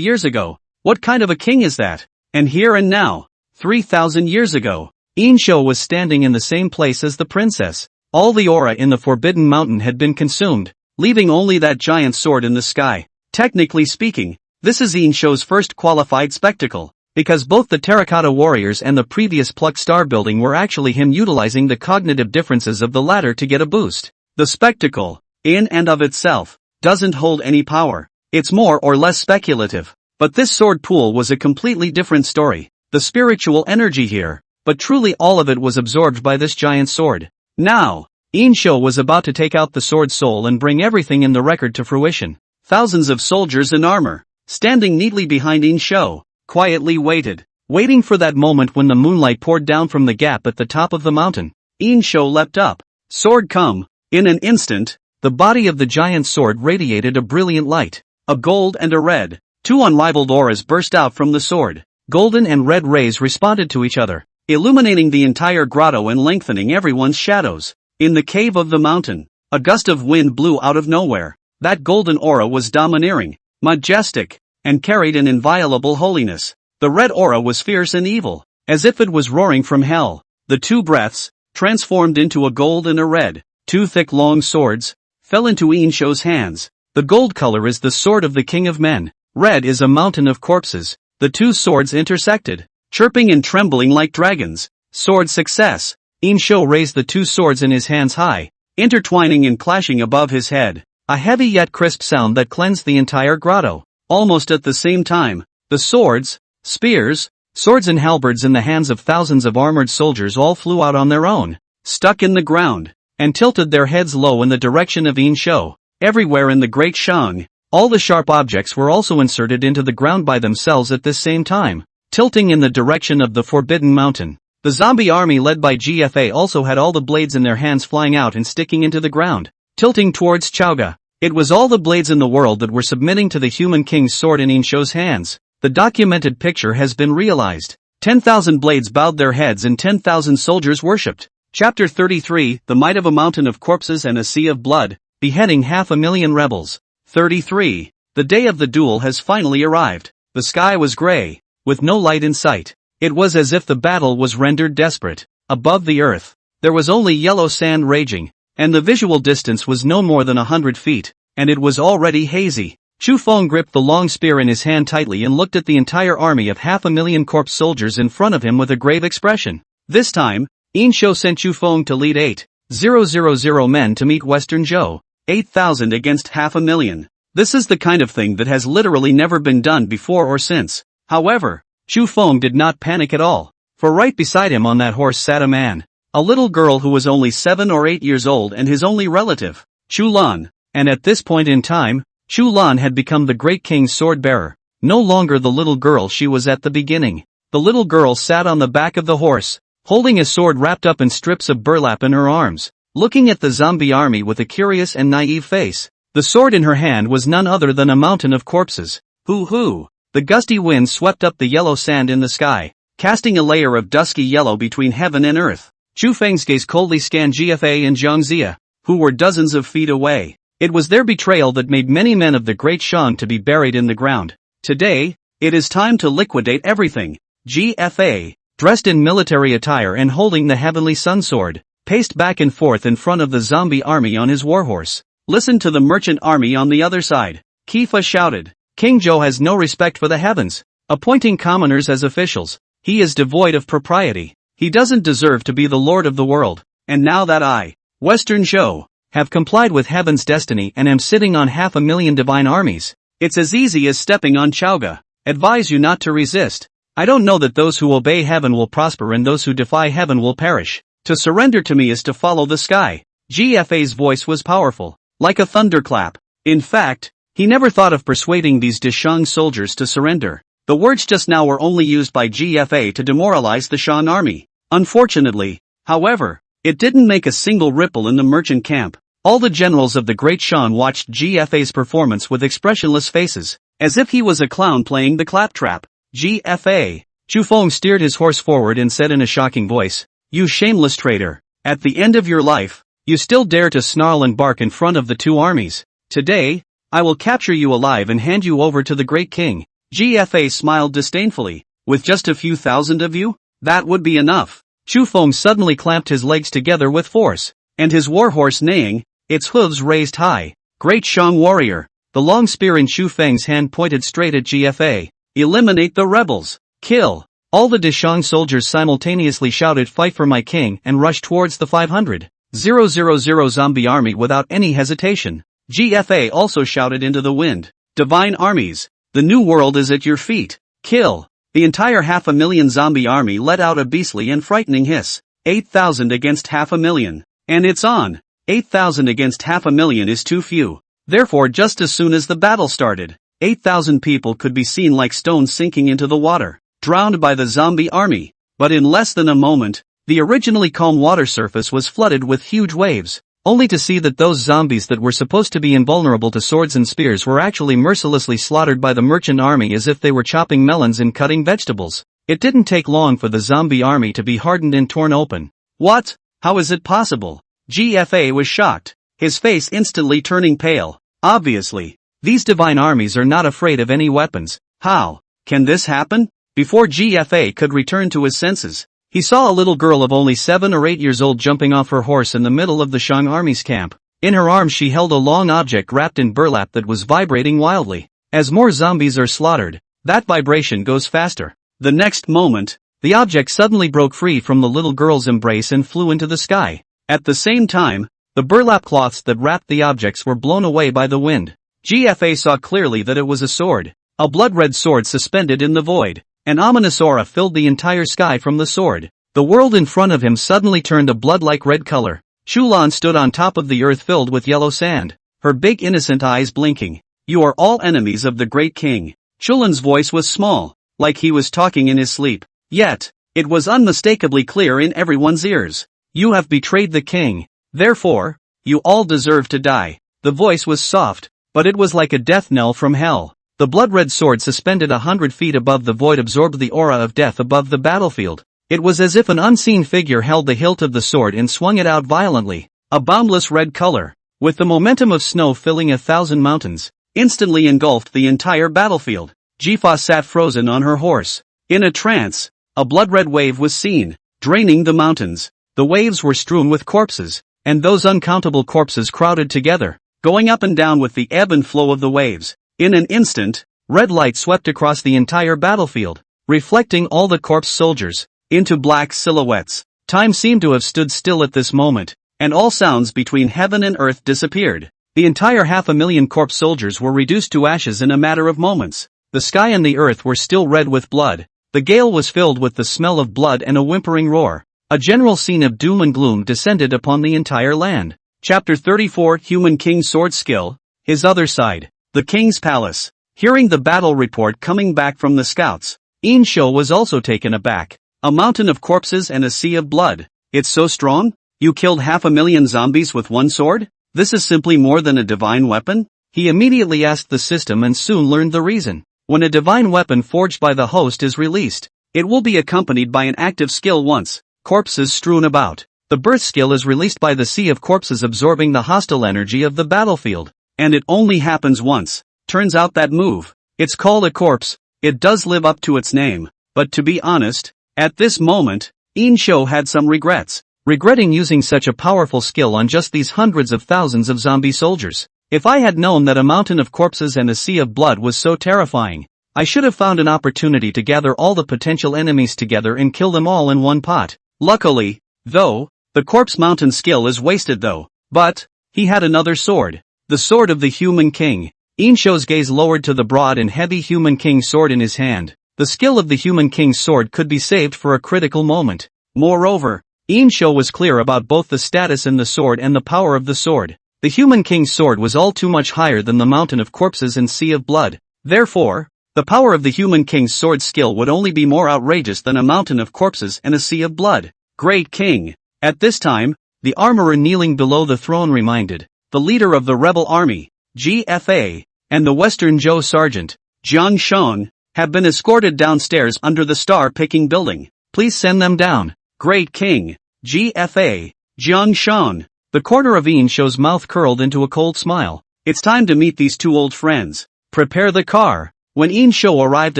years ago. What kind of a king is that? And here and now, 3,000 years ago, Yin Shou was standing in the same place as the princess. All the aura in the Forbidden Mountain had been consumed, leaving only that giant sword in the sky. Technically speaking, this is Yin Shou's first qualified spectacle, because both the Terracotta warriors and the previous Plucked Star building were actually him utilizing the cognitive differences of the latter to get a boost. The spectacle, in and of itself, doesn't hold any power. It's more or less speculative. But this sword pool was a completely different story. The spiritual energy here, but truly all of it was absorbed by this giant sword. Now, Yin Shou was about to take out the sword's soul and bring everything in the record to fruition. Thousands of soldiers in armor, standing neatly behind Yin Shou, quietly waiting for that moment when the moonlight poured down from the gap at the top of the mountain. Yin Shou leapt up. Sword come. In an instant, The body of the giant sword radiated a brilliant light. A gold and a red. Two unrivaled auras burst out from the sword. Golden and red rays responded to each other, illuminating the entire grotto and lengthening everyone's shadows. In the cave of the mountain, a gust of wind blew out of nowhere. That golden aura was domineering, majestic, and carried an inviolable holiness. The red aura was fierce and evil, as if it was roaring from hell. The two breaths, transformed into a gold and a red, two thick long swords, fell into Yin Shou's hands. The gold color is the sword of the king of men. Red is a mountain of corpses. The two swords intersected, chirping and trembling like dragons. Sword success. Yin Shou raised the two swords in his hands high, intertwining and clashing above his head. A heavy yet crisp sound that cleansed the entire grotto. Almost at the same time, the swords, spears, swords and halberds in the hands of thousands of armored soldiers all flew out on their own, stuck in the ground, and tilted their heads low in the direction of Yin Shou. Everywhere in the Great Shang, all the sharp objects were also inserted into the ground by themselves at this same time, tilting in the direction of the Forbidden Mountain. The zombie army led by GFA also had all the blades in their hands flying out and sticking into the ground, tilting towards Chaoge. It was all the blades in the world that were submitting to the human king's sword in Yin Shou's hands. The documented picture has been realized. 10,000 blades bowed their heads and 10,000 soldiers worshipped. Chapter 33, The Might of a Mountain of Corpses and a Sea of Blood, Beheading 500,000 Rebels. 33. The day of the duel has finally arrived. The sky was gray, with no light in sight. It was as if the battle was rendered desperate. Above the earth, there was only yellow sand raging, and the visual distance was no more than 100 feet, and it was already hazy. Chu Feng gripped the long spear in his hand tightly and looked at the entire army of 500,000 corpse soldiers in front of him with a grave expression. This time, Yin Shou sent Chu Feng to lead 8,000 men to meet Western Zhou. 8,000 against 500,000. This is the kind of thing that has literally never been done before or since. However, Chu Feng did not panic at all, for right beside him on that horse sat a man. A little girl who was only 7 or 8 years old and his only relative, Chu Lan. And at this point in time, Chu Lan had become the great king's sword bearer. No longer the little girl she was at the beginning. The little girl sat on the back of the horse, holding a sword wrapped up in strips of burlap in her arms, looking at the zombie army with a curious and naive face. The sword in her hand was none other than a mountain of corpses. Hoo-hoo! The gusty wind swept up the yellow sand in the sky, casting a layer of dusky yellow between heaven and earth. Chu Feng's gaze coldly scanned GFA and Zhang Zia, who were dozens of feet away. It was their betrayal that made many men of the Great Shang to be buried in the ground. Today, it is time to liquidate everything. GFA, dressed in military attire and holding the heavenly sun sword, paced back and forth in front of the zombie army on his warhorse. Listen to the merchant army on the other side. Kifa shouted. King Zhou has no respect for the heavens, appointing commoners as officials. He is devoid of propriety. He doesn't deserve to be the lord of the world. And now that I, Western Zhou, have complied with heaven's destiny and am sitting on 500,000 divine armies, it's as easy as stepping on Chaoge. Advise you not to resist. I don't know that those who obey heaven will prosper and those who defy heaven will perish. To surrender to me is to follow the sky. GFA's voice was powerful, like a thunderclap. In fact, he never thought of persuading these Deshang soldiers to surrender. The words just now were only used by GFA to demoralize the Shang army. Unfortunately, however, it didn't make a single ripple in the merchant camp. All the generals of the Great Shang watched GFA's performance with expressionless faces, as if he was a clown playing the claptrap. GFA. Chu Feng steered his horse forward and said in a shocking voice, "You shameless traitor. At the end of your life, you still dare to snarl and bark in front of the two armies. Today, I will capture you alive and hand you over to the great king." GFA smiled disdainfully. With just a few thousand of you? That would be enough. Chu Feng suddenly clamped his legs together with force, and his warhorse neighing, its hooves raised high. Great Shang warrior. The long spear in Chu Feng's hand pointed straight at GFA. Eliminate the rebels. Kill. All the Deshang soldiers simultaneously shouted, "Fight for my king," and rushed towards the 500,000 zombie army without any hesitation. GFA also shouted into the wind, "Divine armies, the new world is at your feet. Kill." The entire 500,000 zombie army let out a beastly and frightening hiss. 8,000 against 500,000. And it's on. 8,000 against 500,000 is too few. Therefore, just as soon as the battle started, 8,000 people could be seen like stones sinking into the water, drowned by the zombie army. But in less than a moment, the originally calm water surface was flooded with huge waves. only to see that those zombies that were supposed to be invulnerable to swords and spears were actually mercilessly slaughtered by the merchant army as if they were chopping melons and cutting vegetables. It didn't take long for the zombie army to be hardened and torn open. What? How is it possible? GFA was shocked, his face instantly turning pale. Obviously, these divine armies are not afraid of any weapons. How can this happen? Before GFA could return to his senses, he saw a little girl of only 7 or 8 years old jumping off her horse in the middle of the Shang army's camp. In her arms she held a long object wrapped in burlap that was vibrating wildly. As more zombies are slaughtered, that vibration goes faster. The next moment, the object suddenly broke free from the little girl's embrace and flew into the sky. At the same time, the burlap cloths that wrapped the objects were blown away by the wind. GFA saw clearly that it was a sword. A blood-red sword suspended in the void. An ominous aura filled the entire sky from the sword. The world in front of him suddenly turned a blood-like red color. Shulan stood on top of the earth filled with yellow sand, her big innocent eyes blinking. You are all enemies of the great king. Shulan's voice was small, like he was talking in his sleep. Yet, it was unmistakably clear in everyone's ears. You have betrayed the king. Therefore, you all deserve to die. The voice was soft, but it was like a death knell from hell. The blood-red sword suspended 100 feet above the void absorbed the aura of death above the battlefield. It was as if an unseen figure held the hilt of the sword and swung it out violently. A boundless red color, with the momentum of snow filling 1,000 mountains, instantly engulfed the entire battlefield. Jifa sat frozen on her horse. In a trance, a blood-red wave was seen, draining the mountains. The waves were strewn with corpses, and those uncountable corpses crowded together, going up and down with the ebb and flow of the waves. In an instant, red light swept across the entire battlefield, reflecting all the corpse soldiers into black silhouettes. Time seemed to have stood still at this moment, and all sounds between heaven and earth disappeared. The entire 500,000 corpse soldiers were reduced to ashes in a matter of moments. The sky and the earth were still red with blood. The gale was filled with the smell of blood and a whimpering roar. A general scene of doom and gloom descended upon the entire land. Chapter 34 Human King Sword Skill. His other side. The King's Palace. Hearing the battle report coming back from the scouts, Yin Shou was also taken aback. A mountain of corpses and a sea of blood. It's so strong? You killed 500,000 zombies with one sword? This is simply more than a divine weapon? He immediately asked the system and soon learned the reason. When a divine weapon forged by the host is released, it will be accompanied by an active skill once corpses strewn about. The birth skill is released by the sea of corpses absorbing the hostile energy of the battlefield. And it only happens once. Turns out that move, it's called a corpse. It does live up to its name. But to be honest, at this moment, Yin Shou had some regrets. Regretting using such a powerful skill on just these hundreds of thousands of zombie soldiers. If I had known that a mountain of corpses and a sea of blood was so terrifying, I should have found an opportunity to gather all the potential enemies together and kill them all in one pot. Luckily, though, the corpse mountain skill is wasted though. But, he had another sword. The sword of the human king. Yin Shou's gaze lowered to the broad and heavy human king's sword in his hand. The skill of the human king's sword could be saved for a critical moment. Moreover, Yin Shou was clear about both the status in the sword and the power of the sword. The human king's sword was all too much higher than the mountain of corpses and sea of blood. Therefore, the power of the human king's sword skill would only be more outrageous than a mountain of corpses and a sea of blood. Great king. At this time, the armorer kneeling below the throne reminded the leader of the rebel army, GFA, and the Western Zhou sergeant, Jiang Sheng, have been escorted downstairs under the star-picking building. Please send them down. Great king, GFA, Jiang Sheng. The corner of Yin Shou's mouth curled into a cold smile. It's time to meet these two old friends. Prepare the car. When Yin Shou arrived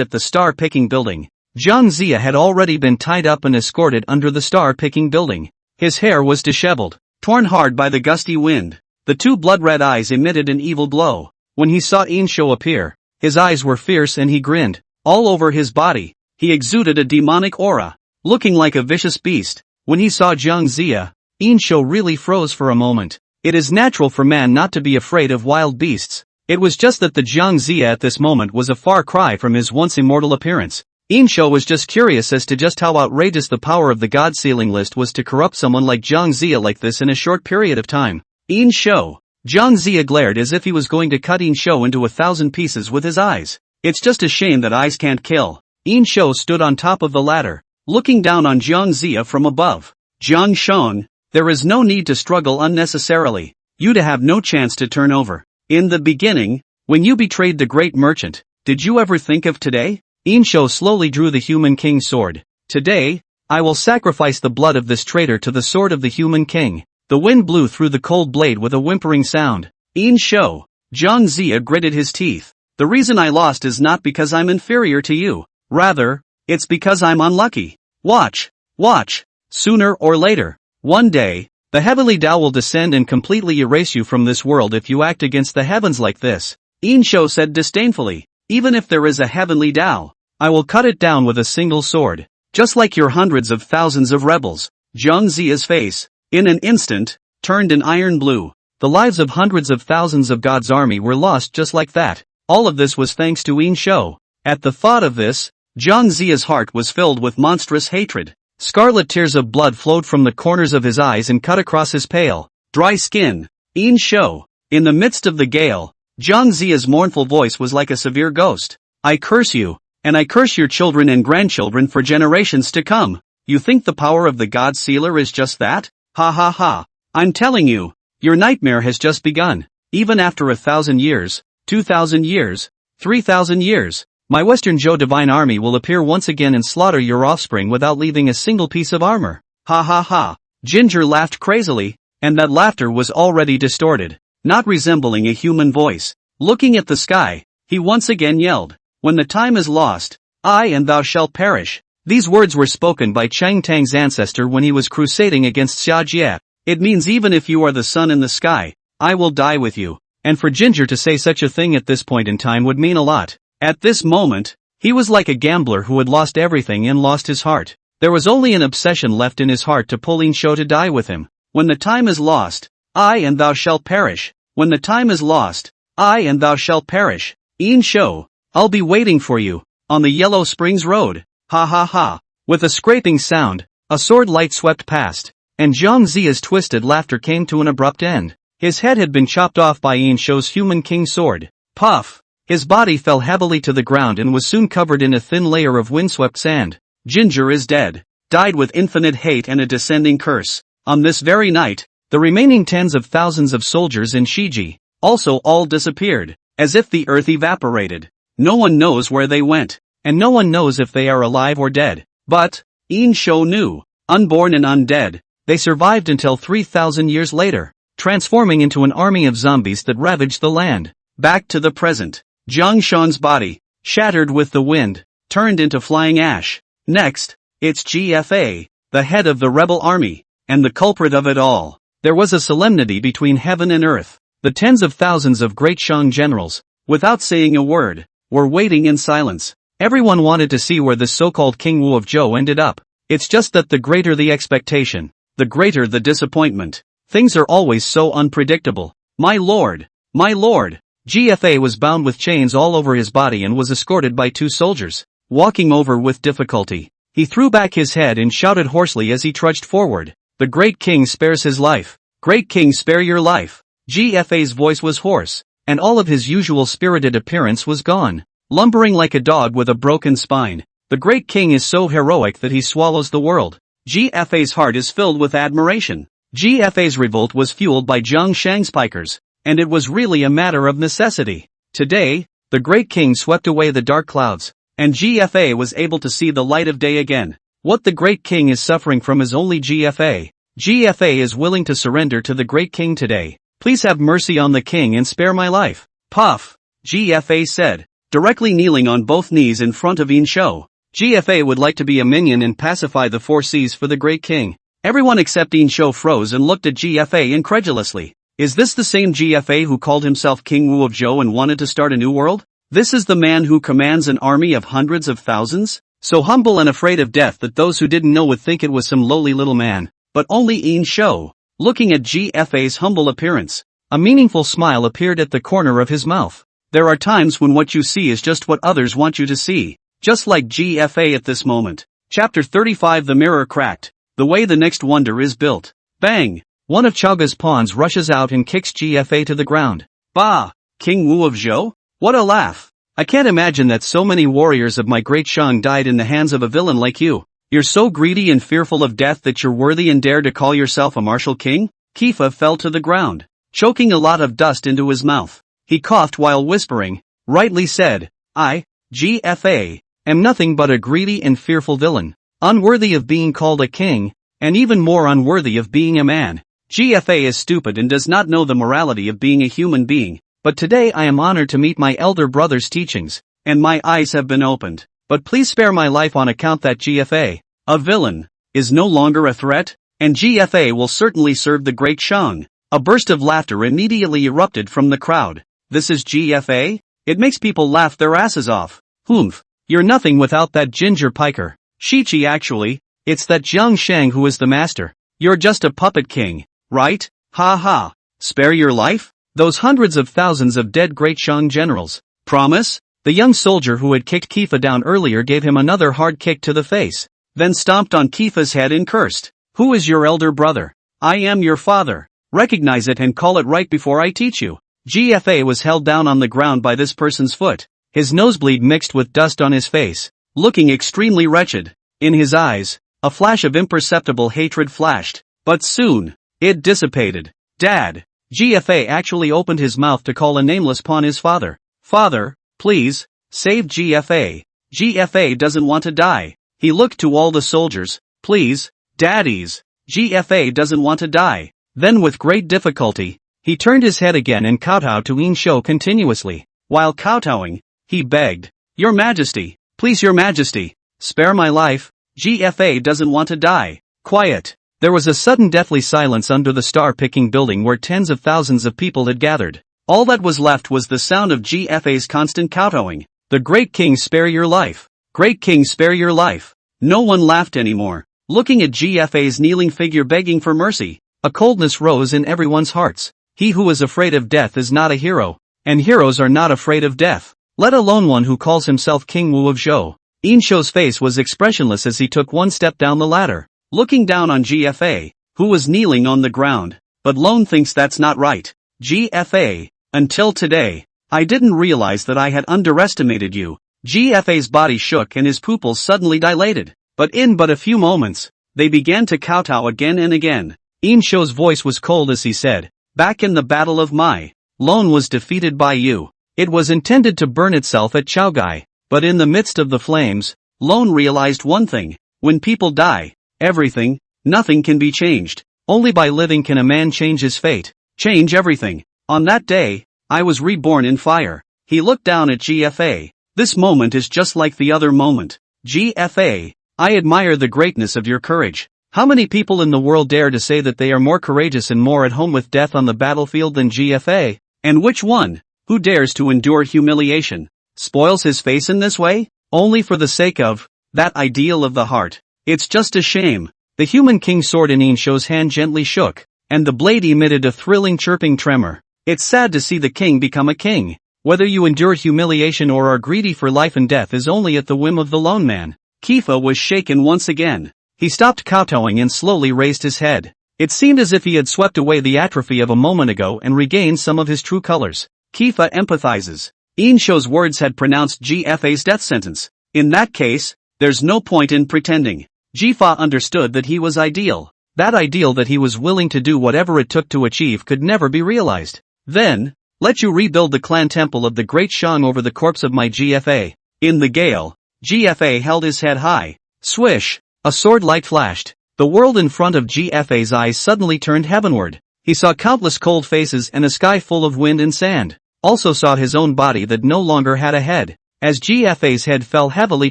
at the star-picking building, Zhang Zia had already been tied up and escorted under the star-picking building. His hair was disheveled, torn hard by the gusty wind. The two blood-red eyes emitted an evil glow. When he saw Yin Shou appear, his eyes were fierce and he grinned. All over his body, he exuded a demonic aura, looking like a vicious beast. When he saw Zhang Zia, Yin Shou really froze for a moment. It is natural for man not to be afraid of wild beasts. It was just that the Zhang Zia at this moment was a far cry from his once immortal appearance. Yin Shou was just curious as to just how outrageous the power of the god ceiling list was to corrupt someone like Zhang Zia like this in a short period of time. Yin Shou. Zhang Zia glared as if he was going to cut Yin Shou into 1,000 pieces with his eyes. It's just a shame that eyes can't kill. Yin Shou stood on top of the ladder, looking down on Zhang Zia from above. Jiang Sheng, There is no need to struggle unnecessarily. You to have no chance to turn over. In the beginning, when you betrayed the great merchant, did you ever think of today? Yin Shou slowly drew the human king's sword. Today, I will sacrifice the blood of this traitor to the sword of the human king. The wind blew through the cold blade with a whimpering sound. Yin Shou. Zhang Zia gritted his teeth. The reason I lost is not because I'm inferior to you. Rather, it's because I'm unlucky. Watch. Watch. Sooner or later, one day, the heavenly Tao will descend and completely erase you from this world if you act against the heavens like this. Yin Shou said disdainfully. Even if there is a heavenly Tao, I will cut it down with a single sword. Just like your hundreds of thousands of rebels. Zhang Zia's face, in an instant, turned an iron blue. The lives of hundreds of thousands of God's army were lost just like that. All of this was thanks to Yin Shou. At the thought of this, Zhang Zia's heart was filled with monstrous hatred. Scarlet tears of blood flowed from the corners of his eyes and cut across his pale, dry skin. Yin Shou. In the midst of the gale, Zhang Zia's mournful voice was like a severe ghost. I curse you, and I curse your children and grandchildren for generations to come. You think the power of the God Sealer is just that? Ha ha ha. I'm telling you, your nightmare has just begun. Even after 1,000 years, 2,000 years, 3,000 years, my Western Zhou divine army will appear once again and slaughter your offspring without leaving a single piece of armor. Ha ha ha. Ginger laughed crazily, and that laughter was already distorted, not resembling a human voice. Looking at the sky, he once again yelled, when the time is lost, I and thou shalt perish. These words were spoken by Chang Tang's ancestor when he was crusading against Chaoge. It means even if you are the sun in the sky, I will die with you. And for Ginger to say such a thing at this point in time would mean a lot. At this moment, he was like a gambler who had lost everything and lost his heart. There was only an obsession left in his heart to pull Yin Shou to die with him. When the time is lost, I and thou shalt perish. When the time is lost, I and thou shalt perish. Yin Shou, I'll be waiting for you, on the Yellow Springs Road. Ha ha ha. With a scraping sound, a sword light swept past, and Zhang Zia's twisted laughter came to an abrupt end. His head had been chopped off by Yin Shou's human king sword. Puff! His body fell heavily to the ground and was soon covered in a thin layer of windswept sand. Ginger is dead. Died with infinite hate and a descending curse. On this very night, the remaining tens of thousands of soldiers in Shiji also all disappeared, as if the earth evaporated. No one knows where they went, and no one knows if they are alive or dead. But Yin Shou knew, unborn and undead, they survived until 3,000 years later, transforming into an army of zombies that ravaged the land. Back to the present. Zhang Shan's body, shattered with the wind, turned into flying ash. Next, it's GFA, the head of the rebel army, and the culprit of it all. There was a solemnity between heaven and earth. The tens of thousands of Great Shang generals, without saying a word, were waiting in silence. Everyone wanted to see where this so-called King Wu of Zhou ended up. It's just that the greater the expectation, the greater the disappointment. Things are always so unpredictable. My lord! My lord! GFA was bound with chains all over his body and was escorted by 2 soldiers. Walking over with difficulty, he threw back his head and shouted hoarsely as he trudged forward. The great king spares his life. Great king, spare your life. GFA's voice was hoarse, and all of his usual spirited appearance was gone. Lumbering like a dog with a broken spine, the great king is so heroic that he swallows the world. GFA's heart is filled with admiration. GFA's revolt was fueled by Zhang Shang's pikers, and it was really a matter of necessity. Today, the great king swept away the dark clouds, and GFA was able to see the light of day again. What the great king is suffering from is only GFA. GFA is willing to surrender to the great king today. Please have mercy on the king and spare my life. Puff! GFA said, directly kneeling on both knees in front of Yin Shou. GFA would like to be a minion and pacify the 4 seas for the great king. Everyone except Yin Shou froze and looked at GFA incredulously. Is this the same GFA who called himself King Wu of Zhou and wanted to start a new world? This is the man who commands an army of hundreds of thousands? So humble and afraid of death that those who didn't know would think it was some lowly little man. But only Yin Shou. Looking at GFA's humble appearance, a meaningful smile appeared at the corner of his mouth. There are times when what you see is just what others want you to see. Just like GFA at this moment. Chapter 35. The mirror cracked. The way the next wonder is built. Bang! One of Chaoge's pawns rushes out and kicks GFA to the ground. Bah! King Wu of Zhou? What a laugh! I can't imagine that so many warriors of my Great Shang died in the hands of a villain like you. You're so greedy and fearful of death that you're worthy and dare to call yourself a martial king? Kiefer fell to the ground, choking a lot of dust into his mouth. He coughed while whispering, rightly said, I, GFA, am nothing but a greedy and fearful villain, unworthy of being called a king, and even more unworthy of being a man. GFA is stupid and does not know the morality of being a human being, but today I am honored to meet my elder brother's teachings, and my eyes have been opened. But please spare my life on account that GFA, a villain, is no longer a threat, and GFA will certainly serve the Great Shang. A burst of laughter immediately erupted from the crowd. This is GFA? It makes people laugh their asses off. Humph, you're nothing without that ginger piker. Shichi actually, it's that Jiang Shang who is the master. You're just a puppet king, right? Ha ha. Spare your life? Those hundreds of thousands of dead Great Shang generals. Promise? The young soldier who had kicked Kiefer down earlier gave him another hard kick to the face, then stomped on Kiefer's head and cursed. Who is your elder brother? I am your father. Recognize it and call it right before I teach you. GFA was held down on the ground by this person's foot, his nosebleed mixed with dust on his face, looking extremely wretched. In his eyes, a flash of imperceptible hatred flashed, but soon, it dissipated. Dad! GFA actually opened his mouth to call a nameless pawn his father. Father, please, save GFA. GFA doesn't want to die. He looked to all the soldiers. Please, daddies. GFA doesn't want to die. Then with great difficulty, he turned his head again and kowtowed to Yin Shou continuously. While kowtowing, he begged, Your Majesty, please Your Majesty, spare my life. GFA doesn't want to die. Quiet. There was a sudden deathly silence under the star-picking building where tens of thousands of people had gathered. All that was left was the sound of GFA's constant kowtowing. The Great King, spare your life. Great King, spare your life. No one laughed anymore. Looking at GFA's kneeling figure begging for mercy, a coldness rose in everyone's hearts. He who is afraid of death is not a hero, and heroes are not afraid of death, let alone one who calls himself King Wu of Zhou. Yin Shou's face was expressionless as he took one step down the ladder, looking down on GFA, who was kneeling on the ground. But Lone thinks that's not right. GFA, until today, I didn't realize that I had underestimated you. GFA's body shook and his pupils suddenly dilated, but in but a few moments, they began to kowtow again and again. Yin Shou's voice was cold as he said, Back in the Battle of Mai, Lone was defeated by you. It was intended to burn itself at Chaoge, but in the midst of the flames, Lone realized one thing. When people die, everything, nothing can be changed. Only by living can a man change his fate, change everything. On that day, I was reborn in fire. He looked down at GFA. This moment is just like the other moment. GFA, I admire the greatness of your courage. How many people in the world dare to say that they are more courageous and more at home with death on the battlefield than GFA? And which one, who dares to endure humiliation, spoils his face in this way? Only for the sake of that ideal of the heart. It's just a shame. The human king's sword in Yin Shou's hand gently shook, and the blade emitted a thrilling chirping tremor. It's sad to see the king become a king. Whether you endure humiliation or are greedy for life and death is only at the whim of the lone man. Kiefer was shaken once again. He stopped kowtowing and slowly raised his head. It seemed as if he had swept away the atrophy of a moment ago and regained some of his true colors. Kiefer empathizes. Yin Shou's words had pronounced GFA's death sentence. In that case, there's no point in pretending. Jifa understood that he was ideal. That ideal that he was willing to do whatever it took to achieve could never be realized. Then, let you rebuild the clan temple of the Great Shang over the corpse of my GFA. In the gale, GFA held his head high. Swish, a sword light flashed. The world in front of GFA's eyes suddenly turned heavenward. He saw countless cold faces and a sky full of wind and sand. Also saw his own body that no longer had a head. As GFA's head fell heavily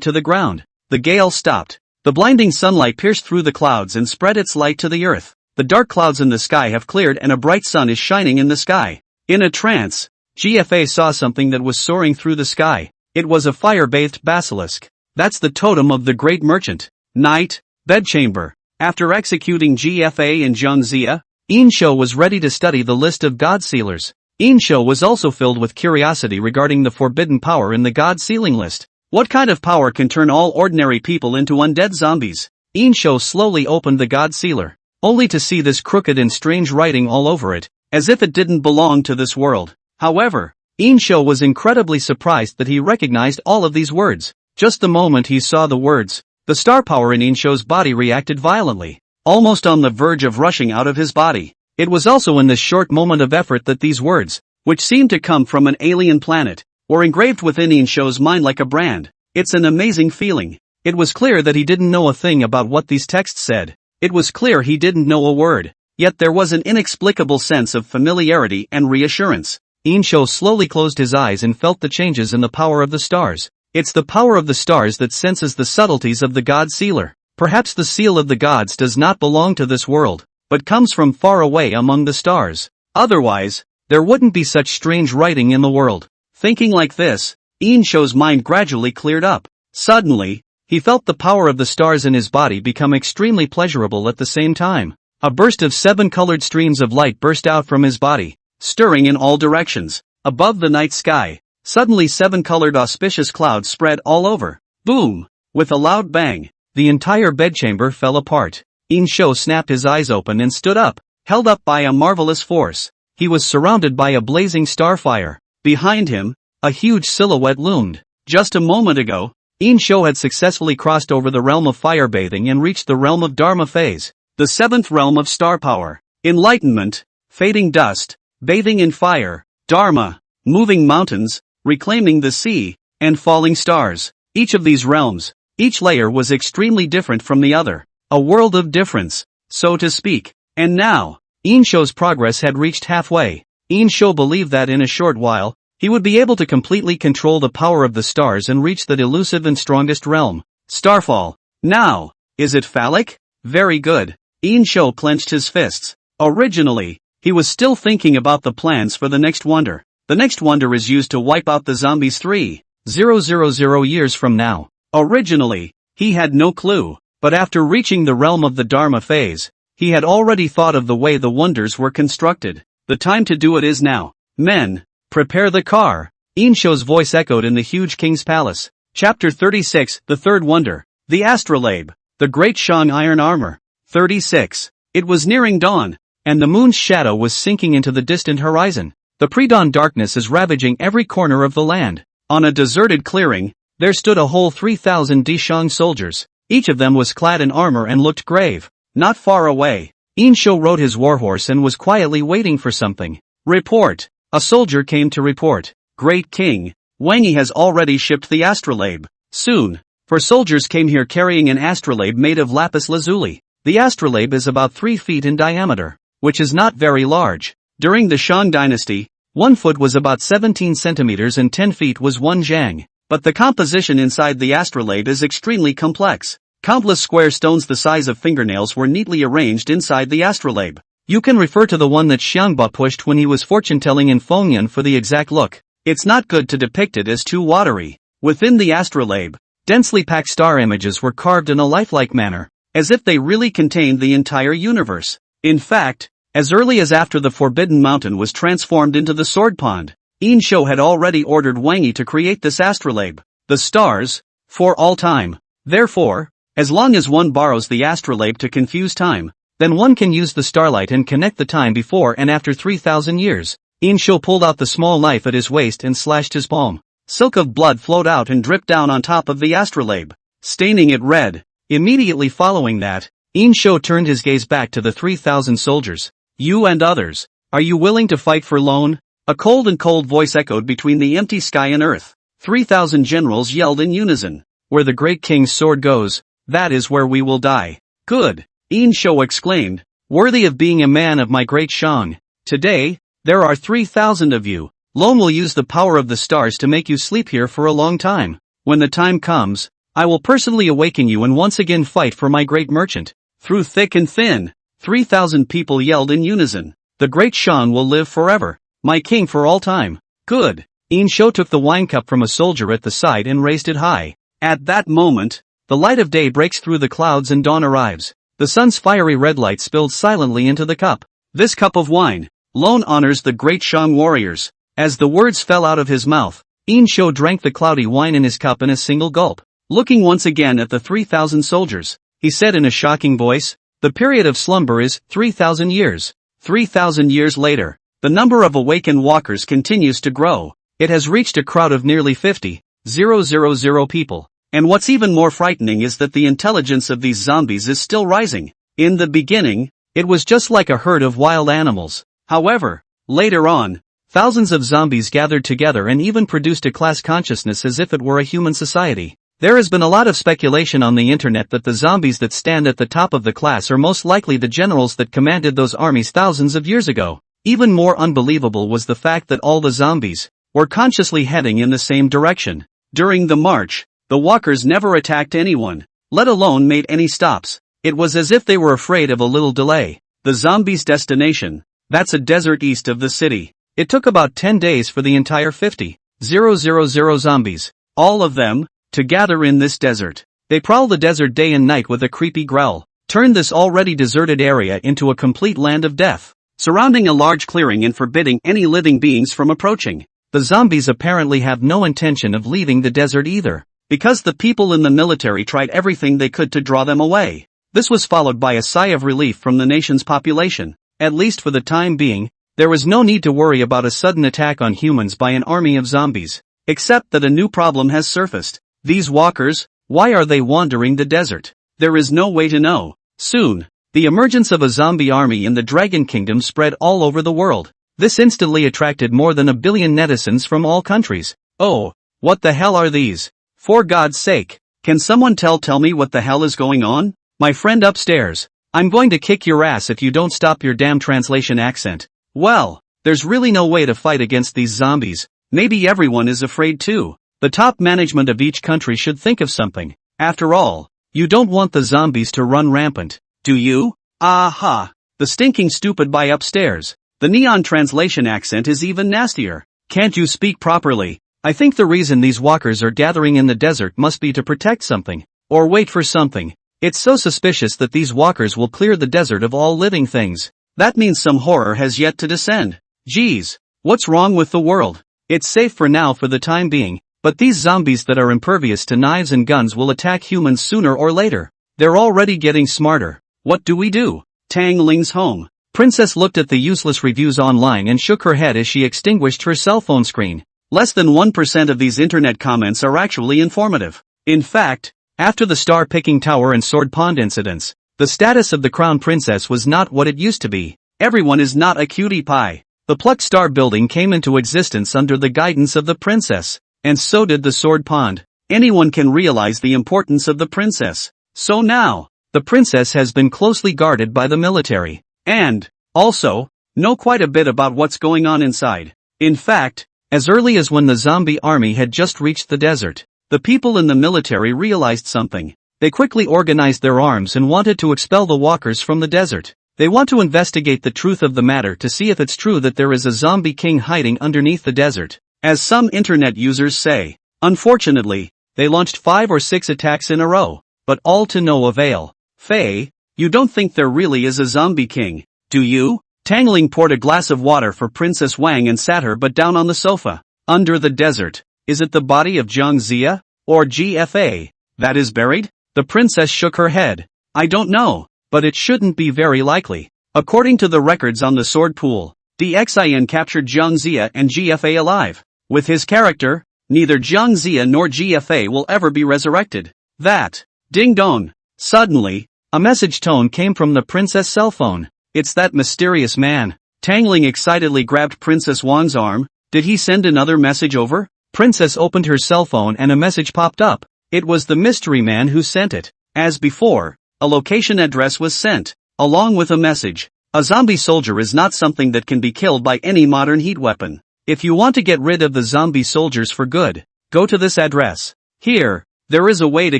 to the ground, the gale stopped. The blinding sunlight pierced through the clouds and spread its light to the earth. The dark clouds in the sky have cleared and a bright sun is shining in the sky. In a trance, GFA saw something that was soaring through the sky. It was a fire-bathed basilisk. That's the totem of the great merchant. Night, bedchamber. After executing GFA and Zhang Zia, Yin Shou was ready to study the list of god sealers. Yin Shou was also filled with curiosity regarding the forbidden power in the god sealing list. What kind of power can turn all ordinary people into undead zombies? Yin Shou slowly opened the god sealer, only to see this crooked and strange writing all over it, as if it didn't belong to this world. However, Yin Shou was incredibly surprised that he recognized all of these words. Just the moment he saw the words, the star power in Yin Shou's body reacted violently, almost on the verge of rushing out of his body. It was also in this short moment of effort that these words, which seemed to come from an alien planet, were engraved within Yin Shou's mind like a brand. It's an amazing feeling. It was clear that he didn't know a thing about what these texts said. It was clear he didn't know a word. Yet there was an inexplicable sense of familiarity and reassurance. Yin Shou slowly closed his eyes and felt the changes in the power of the stars. It's the power of the stars that senses the subtleties of the god sealer. Perhaps the seal of the gods does not belong to this world, but comes from far away among the stars. Otherwise, there wouldn't be such strange writing in the world. Thinking like this, Yin Shou's mind gradually cleared up. Suddenly, he felt the power of the stars in his body become extremely pleasurable at the same time. A burst of 7 colored streams of light burst out from his body, stirring in all directions. Above the night sky, suddenly 7 colored auspicious clouds spread all over. Boom! With a loud bang, the entire bedchamber fell apart. Yin Shou snapped his eyes open and stood up, held up by a marvelous force. He was surrounded by a blazing starfire. Behind him, a huge silhouette loomed. Just a moment ago, Yin Shou had successfully crossed over the realm of fire bathing and reached the realm of Dharma phase, the 7th realm of star power. Enlightenment, fading dust, bathing in fire, Dharma, moving mountains, reclaiming the sea, and falling stars. Each of these realms, each layer was extremely different from the other. A world of difference, so to speak. And now, Yin Shou's progress had reached halfway. Yin Shou believed that in a short while, he would be able to completely control the power of the stars and reach that elusive and strongest realm. Starfall. Now, is it phallic? Very good. Yin Shou clenched his fists. Originally, he was still thinking about the plans for the next wonder. The next wonder is used to wipe out the zombies 3,000 years from now. Originally, he had no clue, but after reaching the realm of the Dharma phase, he had already thought of the way the wonders were constructed. The time to do it is now. Men, prepare the car. Yin Shou's voice echoed in the huge king's palace. Chapter 36, The Third Wonder. The Astrolabe. The Great Shang Iron Armor. 36. It was nearing dawn, and the moon's shadow was sinking into the distant horizon. The pre-dawn darkness is ravaging every corner of the land. On a deserted clearing, there stood a whole 3,000 Shang soldiers. Each of them was clad in armor and looked grave. Not far away, Yin Shou rode his warhorse and was quietly waiting for something. Report. A soldier came to report. Great King, Wang Yi has already shipped the astrolabe. Soon. For soldiers came here carrying an astrolabe made of lapis lazuli. The astrolabe is about 3 feet in diameter, which is not very large. During the Shang Dynasty, 1 foot was about 17 centimeters and 10 feet was 1 zhang. But the composition inside the astrolabe is extremely complex. Countless square stones the size of fingernails were neatly arranged inside the astrolabe. You can refer to the one that Xiangba pushed when he was fortune-telling in Fengyan for the exact look. It's not good to depict it as too watery. Within the astrolabe, densely packed star images were carved in a lifelike manner, as if they really contained the entire universe. In fact, as early as after the Forbidden Mountain was transformed into the Sword Pond, Yin Shou had already ordered Wang Yi to create this astrolabe. The stars, for all time. Therefore, as long as one borrows the astrolabe to confuse time, then one can use the starlight and connect the time before and after 3,000 years. Yin Shou pulled out the small knife at his waist and slashed his palm. Silk of blood flowed out and dripped down on top of the astrolabe, staining it red. Immediately following that, Yin Shou turned his gaze back to the 3,000 soldiers. You and others, are you willing to fight for loan? A cold voice echoed between the empty sky and earth. 3,000 generals yelled in unison. Where the great king's sword goes, that is where we will die. Good, Yin Shou exclaimed, worthy of being a man of my great Shang. Today, there are 3,000 of you. Lone will use the power of the stars to make you sleep here for a long time. When the time comes, I will personally awaken you and once again fight for my great merchant. Through thick and thin, 3,000 people yelled in unison. The great Shang will live forever. My king for all time. Good. Yin Shou took the wine cup from a soldier at the side and raised it high. At that moment, the light of day breaks through the clouds and dawn arrives. The sun's fiery red light spilled silently into the cup. This cup of wine, Lone honors the great Shang warriors. As the words fell out of his mouth, Yin Shou drank the cloudy wine in his cup in a single gulp. Looking once again at the 3,000 soldiers, he said in a shocking voice, the period of slumber is 3,000 years. 3,000 years later, the number of awakened walkers continues to grow. It has reached a crowd of nearly 50,000 people. And what's even more frightening is that the intelligence of these zombies is still rising. In the beginning, it was just like a herd of wild animals. However, later on, thousands of zombies gathered together and even produced a class consciousness as if it were a human society. There has been a lot of speculation on the internet that the zombies that stand at the top of the class are most likely the generals that commanded those armies thousands of years ago. Even more unbelievable was the fact that all the zombies were consciously heading in the same direction. During the march, the walkers never attacked anyone, let alone made any stops. It was as if they were afraid of a little delay. The zombies' destination, that's a desert east of the city. It took about 10 days for the entire 50,000 zombies, all of them, to gather in this desert. They prowl the desert day and night with a creepy growl, turn this already deserted area into a complete land of death, surrounding a large clearing and forbidding any living beings from approaching. The zombies apparently have no intention of leaving the desert either, because the people in the military tried everything they could to draw them away. This was followed by a sigh of relief from the nation's population. At least for the time being, there was no need to worry about a sudden attack on humans by an army of zombies. Except that a new problem has surfaced. These walkers, why are they wandering the desert? There is no way to know. Soon, the emergence of a zombie army in the Dragon Kingdom spread all over the world. This instantly attracted more than 1 billion netizens from all countries. Oh, what the hell are these? For God's sake, can someone tell me what the hell is going on? My friend upstairs, I'm going to kick your ass if you don't stop your damn translation accent. Well, there's really no way to fight against these zombies. Maybe everyone is afraid too. The top management of each country should think of something. After all, you don't want the zombies to run rampant, do you? Aha! The stinking stupid by upstairs. The neon translation accent is even nastier. Can't you speak properly? I think the reason these walkers are gathering in the desert must be to protect something, or wait for something. It's so suspicious that these walkers will clear the desert of all living things. That means some horror has yet to descend. Geez, what's wrong with the world? It's safe for now for the time being, but these zombies that are impervious to knives and guns will attack humans sooner or later. They're already getting smarter. What do we do? Tang Ling's home. Princess looked at the useless reviews online and shook her head as she extinguished her cell phone screen. Less than 1% of these internet comments are actually informative. In fact, after the star-picking tower and sword pond incidents, the status of the crown princess was not what it used to be. Everyone is not a cutie pie. The Plucked Star building came into existence under the guidance of the princess, and so did the sword pond. Anyone can realize the importance of the princess. So now, the princess has been closely guarded by the military. And, also, know quite a bit about what's going on inside. In fact, as early as when the zombie army had just reached the desert, the people in the military realized something. They quickly organized their arms and wanted to expel the walkers from the desert. They want to investigate the truth of the matter to see if it's true that there is a zombie king hiding underneath the desert, as some internet users say. Unfortunately, they launched 5 or 6 attacks in a row, but all to no avail. Faye, you don't think there really is a zombie king, do you? Tang Ling poured a glass of water for Princess Wang and sat her butt down on the sofa. Under the desert. Is it the body of Zhang Zia, or GFA, that is buried? The princess shook her head. I don't know, but it shouldn't be very likely. According to the records on the sword pool, DXIN captured Zhang Zia and GFA alive. With his character, neither Zhang Zia nor GFA will ever be resurrected. That. Ding dong. Suddenly, a message tone came from the princess' cell phone. It's that mysterious man. Tang Ling excitedly grabbed Princess Wang's arm. Did he send another message over? Princess opened her cell phone and a message popped up. It was the mystery man who sent it. As before, a location address was sent, along with a message. A zombie soldier is not something that can be killed by any modern heat weapon. If you want to get rid of the zombie soldiers for good, go to this address. Here, there is a way to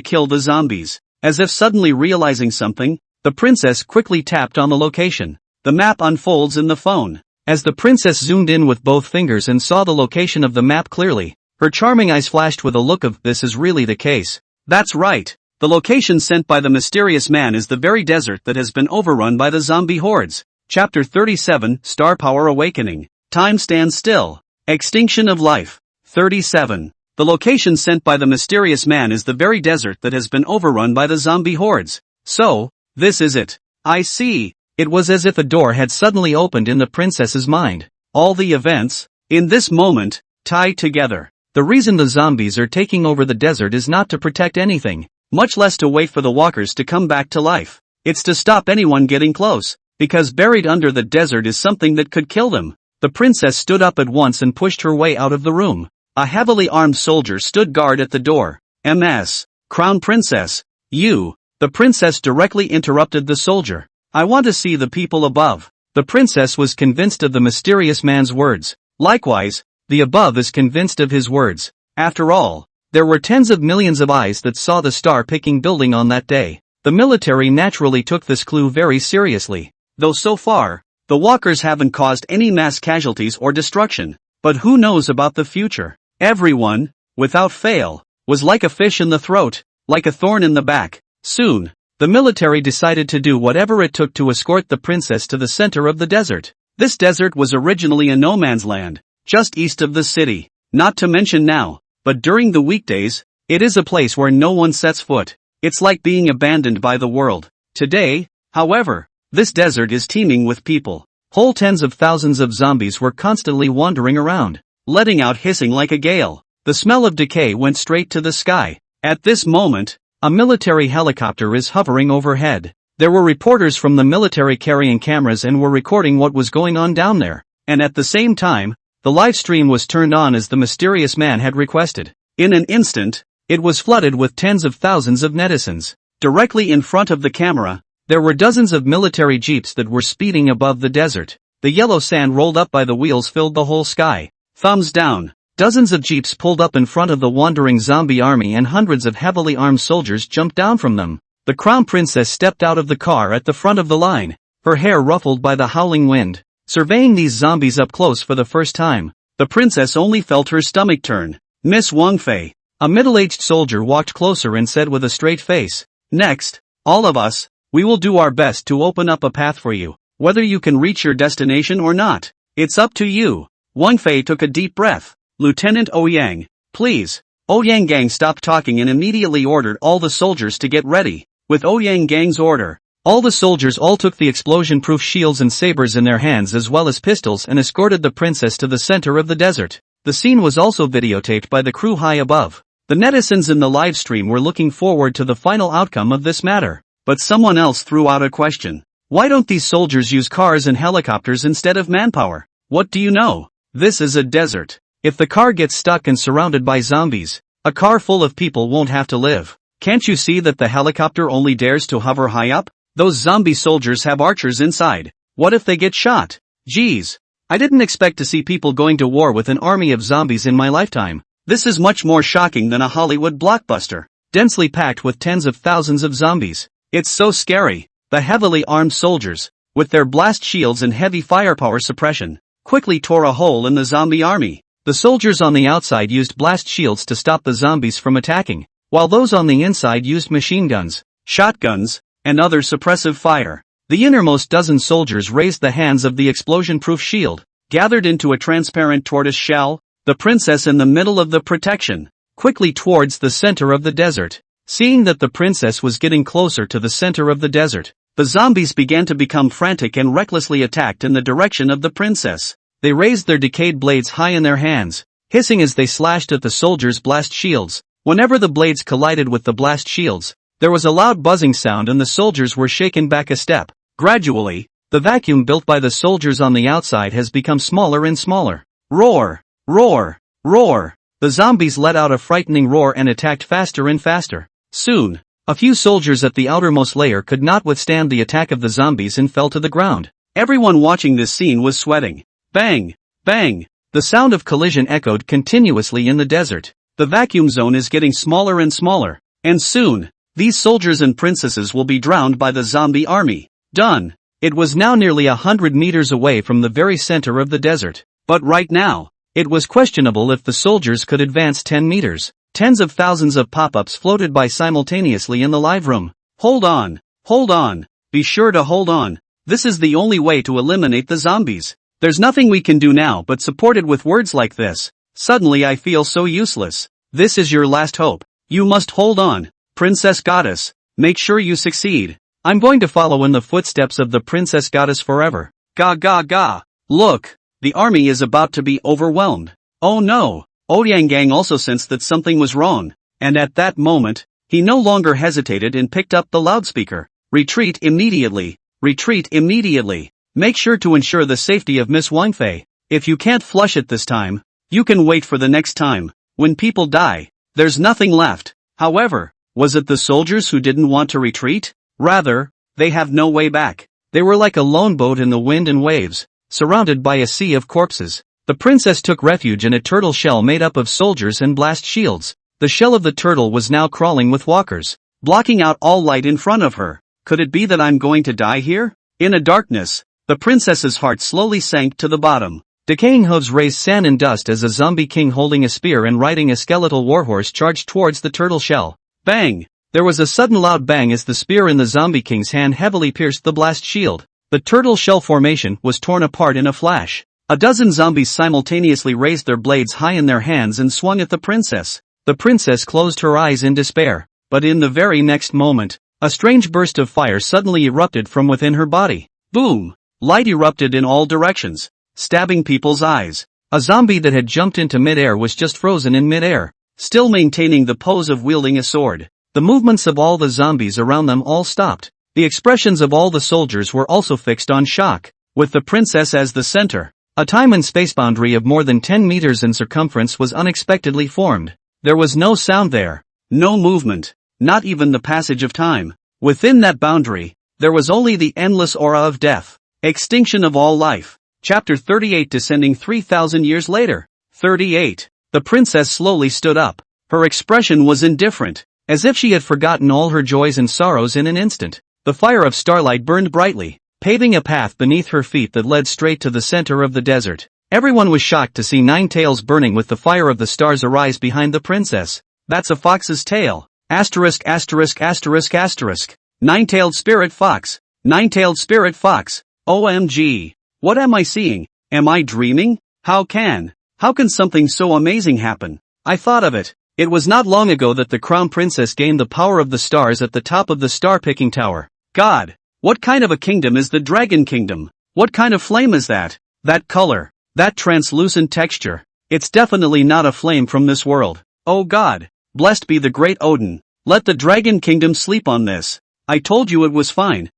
kill the zombies. As if suddenly realizing something, the princess quickly tapped on the location. The map unfolds in the phone. As the princess zoomed in with both fingers and saw the location of the map clearly, her charming eyes flashed with a look of, this is really the case. That's right. The location sent by the mysterious man is the very desert that has been overrun by the zombie hordes. Chapter 37, Star Power Awakening. Time stands still. Extinction of life. 37. The location sent by the mysterious man is the very desert that has been overrun by the zombie hordes. So, this is it. I see. It was as if a door had suddenly opened in the princess's mind. All the events, in this moment, tied together. The reason the zombies are taking over the desert is not to protect anything, much less to wait for the walkers to come back to life. It's to stop anyone getting close, because buried under the desert is something that could kill them. The princess stood up at once and pushed her way out of the room. A heavily armed soldier stood guard at the door. "Ms. Crown Princess, you." The princess directly interrupted the soldier. "I want to see the people above." The princess was convinced of the mysterious man's words. Likewise, the above is convinced of his words. After all, there were tens of millions of eyes that saw the star-picking building on that day. The military naturally took this clue very seriously. Though so far, the walkers haven't caused any mass casualties or destruction. But who knows about the future? Everyone, without fail, was like a fish in the throat, like a thorn in the back. Soon, the military decided to do whatever it took to escort the princess to the center of the desert. This desert was originally a no man's land, just east of the city. Not to mention now, but during the weekdays, it is a place where no one sets foot. It's like being abandoned by the world. Today, however, this desert is teeming with people. Whole tens of thousands of zombies were constantly wandering around, letting out hissing like a gale. The smell of decay went straight to the sky. At this moment, a military helicopter is hovering overhead. There were reporters from the military carrying cameras and were recording what was going on down there. And at the same time, the live stream was turned on as the mysterious man had requested. In an instant, it was flooded with tens of thousands of netizens. Directly in front of the camera, there were dozens of military jeeps that were speeding above the desert. The yellow sand rolled up by the wheels filled the whole sky. Thumbs down. Dozens of jeeps pulled up in front of the wandering zombie army and hundreds of heavily armed soldiers jumped down from them. The crown princess stepped out of the car at the front of the line, her hair ruffled by the howling wind. Surveying these zombies up close for the first time, the princess only felt her stomach turn. "Miss Wang Fei." A middle-aged soldier walked closer and said with a straight face, "Next, all of us, we will do our best to open up a path for you. Whether you can reach your destination or not, it's up to you." Wang Fei took a deep breath. "Lieutenant Ouyang, please." Ouyang Gang stopped talking and immediately ordered all the soldiers to get ready. With Ouyang Gang's order, all the soldiers all took the explosion-proof shields and sabers in their hands as well as pistols and escorted the princess to the center of the desert. The scene was also videotaped by the crew high above. The netizens in the live stream were looking forward to the final outcome of this matter. But someone else threw out a question. Why don't these soldiers use cars and helicopters instead of manpower? What do you know? This is a desert. If the car gets stuck and surrounded by zombies, a car full of people won't have to live. Can't you see that the helicopter only dares to hover high up? Those zombie soldiers have archers inside. What if they get shot? Geez. I didn't expect to see people going to war with an army of zombies in my lifetime. This is much more shocking than a Hollywood blockbuster. Densely packed with tens of thousands of zombies. It's so scary. The heavily armed soldiers, with their blast shields and heavy firepower suppression, quickly tore a hole in the zombie army. The soldiers on the outside used blast shields to stop the zombies from attacking, while those on the inside used machine guns, shotguns, and other suppressive fire. The innermost dozen soldiers raised the hands of the explosion-proof shield, gathered into a transparent tortoise shell, the princess in the middle of the protection, quickly towards the center of the desert. Seeing that the princess was getting closer to the center of the desert, the zombies began to become frantic and recklessly attacked in the direction of the princess. They raised their decayed blades high in their hands, hissing as they slashed at the soldiers' blast shields. Whenever the blades collided with the blast shields, there was a loud buzzing sound and the soldiers were shaken back a step. Gradually, the vacuum built by the soldiers on the outside has become smaller and smaller. Roar! Roar! Roar! The zombies let out a frightening roar and attacked faster and faster. Soon, a few soldiers at the outermost layer could not withstand the attack of the zombies and fell to the ground. Everyone watching this scene was sweating. Bang! Bang! The sound of collision echoed continuously in the desert. The vacuum zone is getting smaller and smaller, and soon, these soldiers and princesses will be drowned by the zombie army. Done. It was now nearly 100 meters away from the very center of the desert. But right now, it was questionable if the soldiers could advance 10 meters. Tens of thousands of pop-ups floated by simultaneously in the live room. Hold on. Hold on. Be sure to hold on. This is the only way to eliminate the zombies. There's nothing we can do now but supported with words like this. Suddenly I feel so useless. This is your last hope. You must hold on. Princess Goddess, make sure you succeed. I'm going to follow in the footsteps of the Princess Goddess forever. Ga ga ga. Look, the army is about to be overwhelmed. Oh no. Ouyang also sensed that something was wrong, and at that moment, he no longer hesitated and picked up the loudspeaker. Retreat immediately. Retreat immediately. Make sure to ensure the safety of Miss Wangfei. If you can't flush it this time, you can wait for the next time. When people die, there's nothing left. However, was it the soldiers who didn't want to retreat? Rather, they have no way back. They were like a lone boat in the wind and waves, surrounded by a sea of corpses. The princess took refuge in a turtle shell made up of soldiers and blast shields. The shell of the turtle was now crawling with walkers, blocking out all light in front of her. Could it be that I'm going to die here? In a darkness, the princess's heart slowly sank to the bottom. Decaying hooves raised sand and dust as a zombie king holding a spear and riding a skeletal warhorse charged towards the turtle shell. Bang! There was a sudden loud bang as the spear in the zombie king's hand heavily pierced the blast shield. The turtle shell formation was torn apart in a flash. A dozen zombies simultaneously raised their blades high in their hands and swung at the princess. The princess closed her eyes in despair, but in the very next moment, a strange burst of fire suddenly erupted from within her body. Boom! Light erupted in all directions, stabbing people's eyes. A zombie that had jumped into midair was just frozen in midair, still maintaining the pose of wielding a sword. The movements of all the zombies around them all stopped. The expressions of all the soldiers were also fixed on shock, with the princess as the center. A time and space boundary of more than 10 meters in circumference was unexpectedly formed. There was no sound there, no movement, not even the passage of time. Within that boundary, there was only the endless aura of death, extinction of all life. Chapter 38 descending 3,000 years later. 38. The princess slowly stood up. Her expression was indifferent, as if she had forgotten all her joys and sorrows in an instant. The fire of Starlight burned brightly, paving a path beneath her feet that led straight to the center of the desert. Everyone was shocked to see 9 tails burning with the fire of the stars arise behind the princess. That's a fox's tail. Asterisk asterisk asterisk asterisk. 9-tailed spirit fox. 9-tailed spirit fox. OMG. What am I seeing? Am I dreaming? How can something so amazing happen? I thought of it. It was not long ago that the crown princess gained the power of the stars at the top of the star-picking tower. God! What kind of a kingdom is the Dragon Kingdom? What kind of flame is that? That color, that translucent texture. It's definitely not a flame from this world. Oh God! Blessed be the great Odin. Let the Dragon Kingdom sleep on this. I told you it was fine.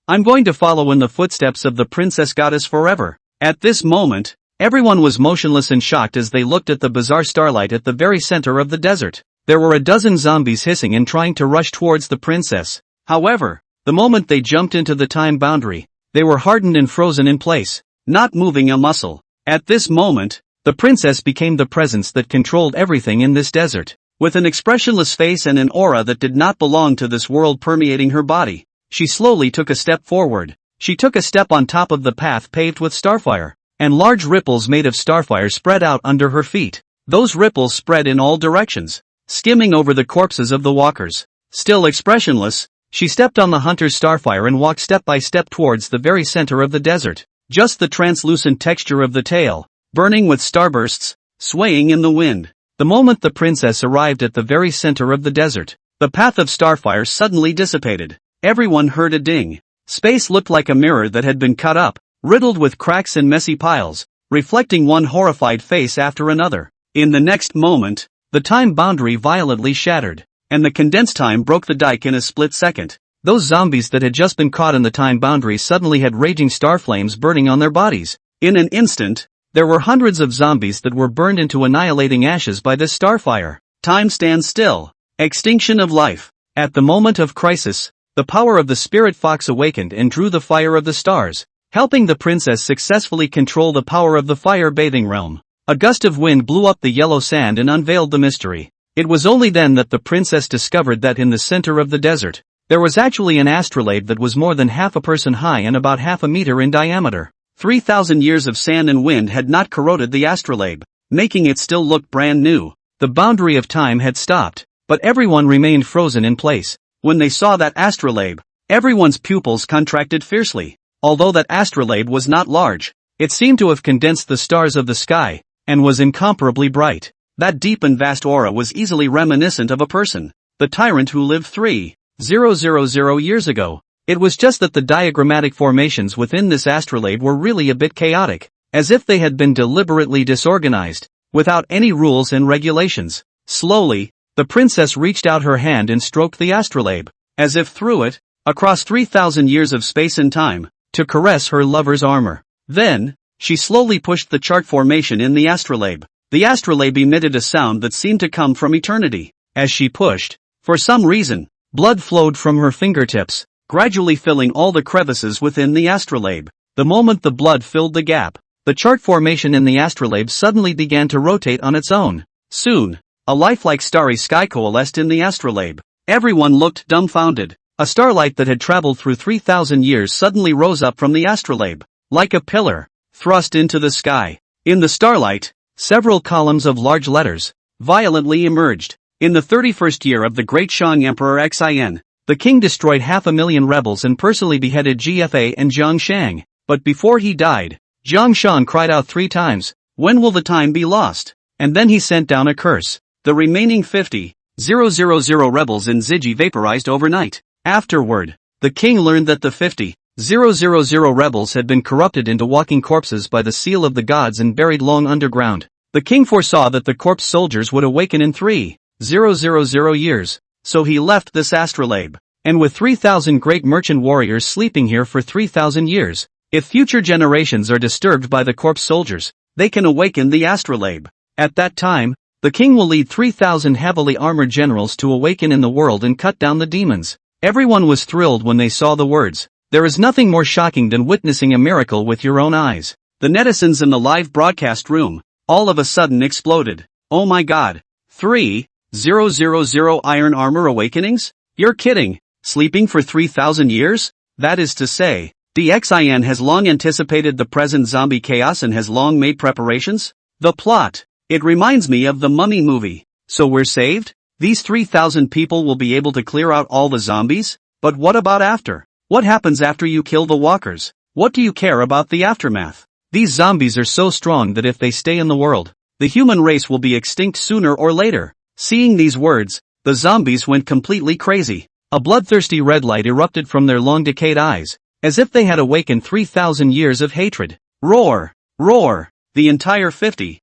I'm going to follow in the footsteps of the princess goddess forever. At this moment, everyone was motionless and shocked as they looked at the bizarre starlight at the very center of the desert. There were a dozen zombies hissing and trying to rush towards the princess. However, the moment they jumped into the time boundary, they were hardened and frozen in place, not moving a muscle. At this moment, the princess became the presence that controlled everything in this desert. With an expressionless face and an aura that did not belong to this world permeating her body, she slowly took a step forward. She took a step on top of the path paved with starfire, and large ripples made of starfire spread out under her feet. Those ripples spread in all directions, skimming over the corpses of the walkers. Still expressionless, she stepped on the hunter's starfire and walked step by step towards the very center of the desert. Just the translucent texture of the tail, burning with starbursts, swaying in the wind. The moment the princess arrived at the very center of the desert, the path of starfire suddenly dissipated. Everyone heard a ding. Space looked like a mirror that had been cut up, riddled with cracks and messy piles, reflecting one horrified face after another. In the next moment, the time boundary violently shattered, and the condensed time broke the dike in a split second. Those zombies that had just been caught in the time boundary suddenly had raging star flames burning on their bodies. In an instant, there were hundreds of zombies that were burned into annihilating ashes by this starfire. Time stands still. Extinction of life. At the moment of crisis, the power of the spirit fox awakened and drew the fire of the stars, helping the princess successfully control the power of the fire-bathing realm. A gust of wind blew up the yellow sand and unveiled the mystery. It was only then that the princess discovered that in the center of the desert, there was actually an astrolabe that was more than half a person high and about half a meter in diameter. 3,000 years of sand and wind had not corroded the astrolabe, making it still look brand new. The boundary of time had stopped, but everyone remained frozen in place. When they saw that astrolabe, everyone's pupils contracted fiercely. Although that astrolabe was not large, it seemed to have condensed the stars of the sky, and was incomparably bright. That deep and vast aura was easily reminiscent of a person, the tyrant who lived 3,000 years ago. It was just that the diagrammatic formations within this astrolabe were really a bit chaotic, as if they had been deliberately disorganized, without any rules and regulations. Slowly, the princess reached out her hand and stroked the astrolabe, as if through it, across 3,000 years of space and time, to caress her lover's armor. Then, she slowly pushed the chart formation in the astrolabe. The astrolabe emitted a sound that seemed to come from eternity. As she pushed, for some reason, blood flowed from her fingertips, gradually filling all the crevices within the astrolabe. The moment the blood filled the gap, the chart formation in the astrolabe suddenly began to rotate on its own. Soon, a lifelike starry sky coalesced in the astrolabe. Everyone looked dumbfounded. A starlight that had traveled through 3,000 years suddenly rose up from the astrolabe, like a pillar, thrust into the sky. In the starlight, several columns of large letters violently emerged. In the 31st year of the Great Shang Emperor Xin, the king destroyed 500,000 rebels and personally beheaded GFA and Zhang Shang. But before he died, Zhang Shang cried out 3 times, "When will the time be lost?" And then he sent down a curse. The remaining 50,000 rebels in Ziji vaporized overnight. Afterward, the king learned that the 50,000 rebels had been corrupted into walking corpses by the seal of the gods and buried long underground. The king foresaw that the corpse soldiers would awaken in 3,000 years, so he left this astrolabe. And with 3,000 great merchant warriors sleeping here for 3,000 years, if future generations are disturbed by the corpse soldiers, they can awaken the astrolabe. At that time, the king will lead 3,000 heavily armored generals to awaken in the world and cut down the demons. Everyone was thrilled when they saw the words. There is nothing more shocking than witnessing a miracle with your own eyes. The netizens in the live broadcast room all of a sudden exploded. Oh my god. 3,000 iron armor awakenings? You're kidding. Sleeping for 3,000 years? That is to say, the Xin has long anticipated the present zombie chaos and has long made preparations? The plot. It reminds me of the Mummy movie. So we're saved? These 3,000 people will be able to clear out all the zombies? But what about after? What happens after you kill the walkers? What do you care about the aftermath? These zombies are so strong that if they stay in the world, the human race will be extinct sooner or later. Seeing these words, the zombies went completely crazy. A bloodthirsty red light erupted from their long decayed eyes, as if they had awakened 3,000 years of hatred. Roar! Roar! The entire 50,000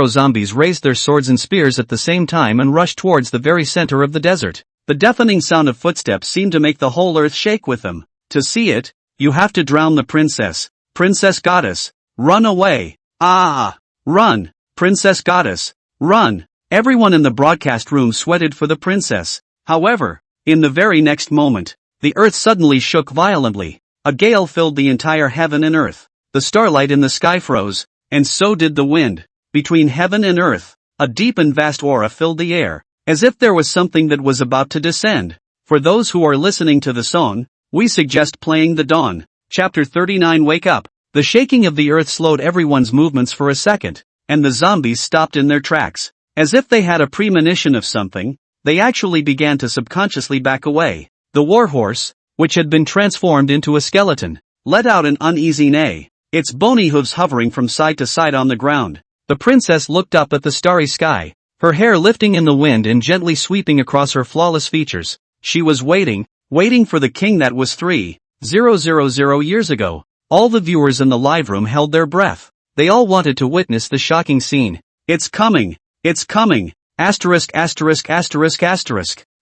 zombies raised their swords and spears at the same time and rushed towards the very center of the desert. The deafening sound of footsteps seemed to make the whole earth shake with them. To see it, you have to drown the princess. Princess goddess, run away. Ah! Run! Princess goddess, run! Everyone in the broadcast room sweated for the princess. However, in the very next moment, the earth suddenly shook violently. A gale filled the entire heaven and earth. The starlight in the sky froze, and so did the wind. Between heaven and earth, a deep and vast aura filled the air, as if there was something that was about to descend. For those who are listening to the song, we suggest playing the Dawn. Chapter 39. Wake up. The shaking of the earth slowed everyone's movements for a second, and the zombies stopped in their tracks. As if they had a premonition of something, they actually began to subconsciously back away. The warhorse, which had been transformed into a skeleton, let out an uneasy neigh, its bony hooves hovering from side to side on the ground. The princess looked up at the starry sky, her hair lifting in the wind and gently sweeping across her flawless features. She was waiting for the king that was 3,000 years ago. All the viewers in the live room held their breath. They all wanted to witness the shocking scene. It's coming! It's coming! Asterisk.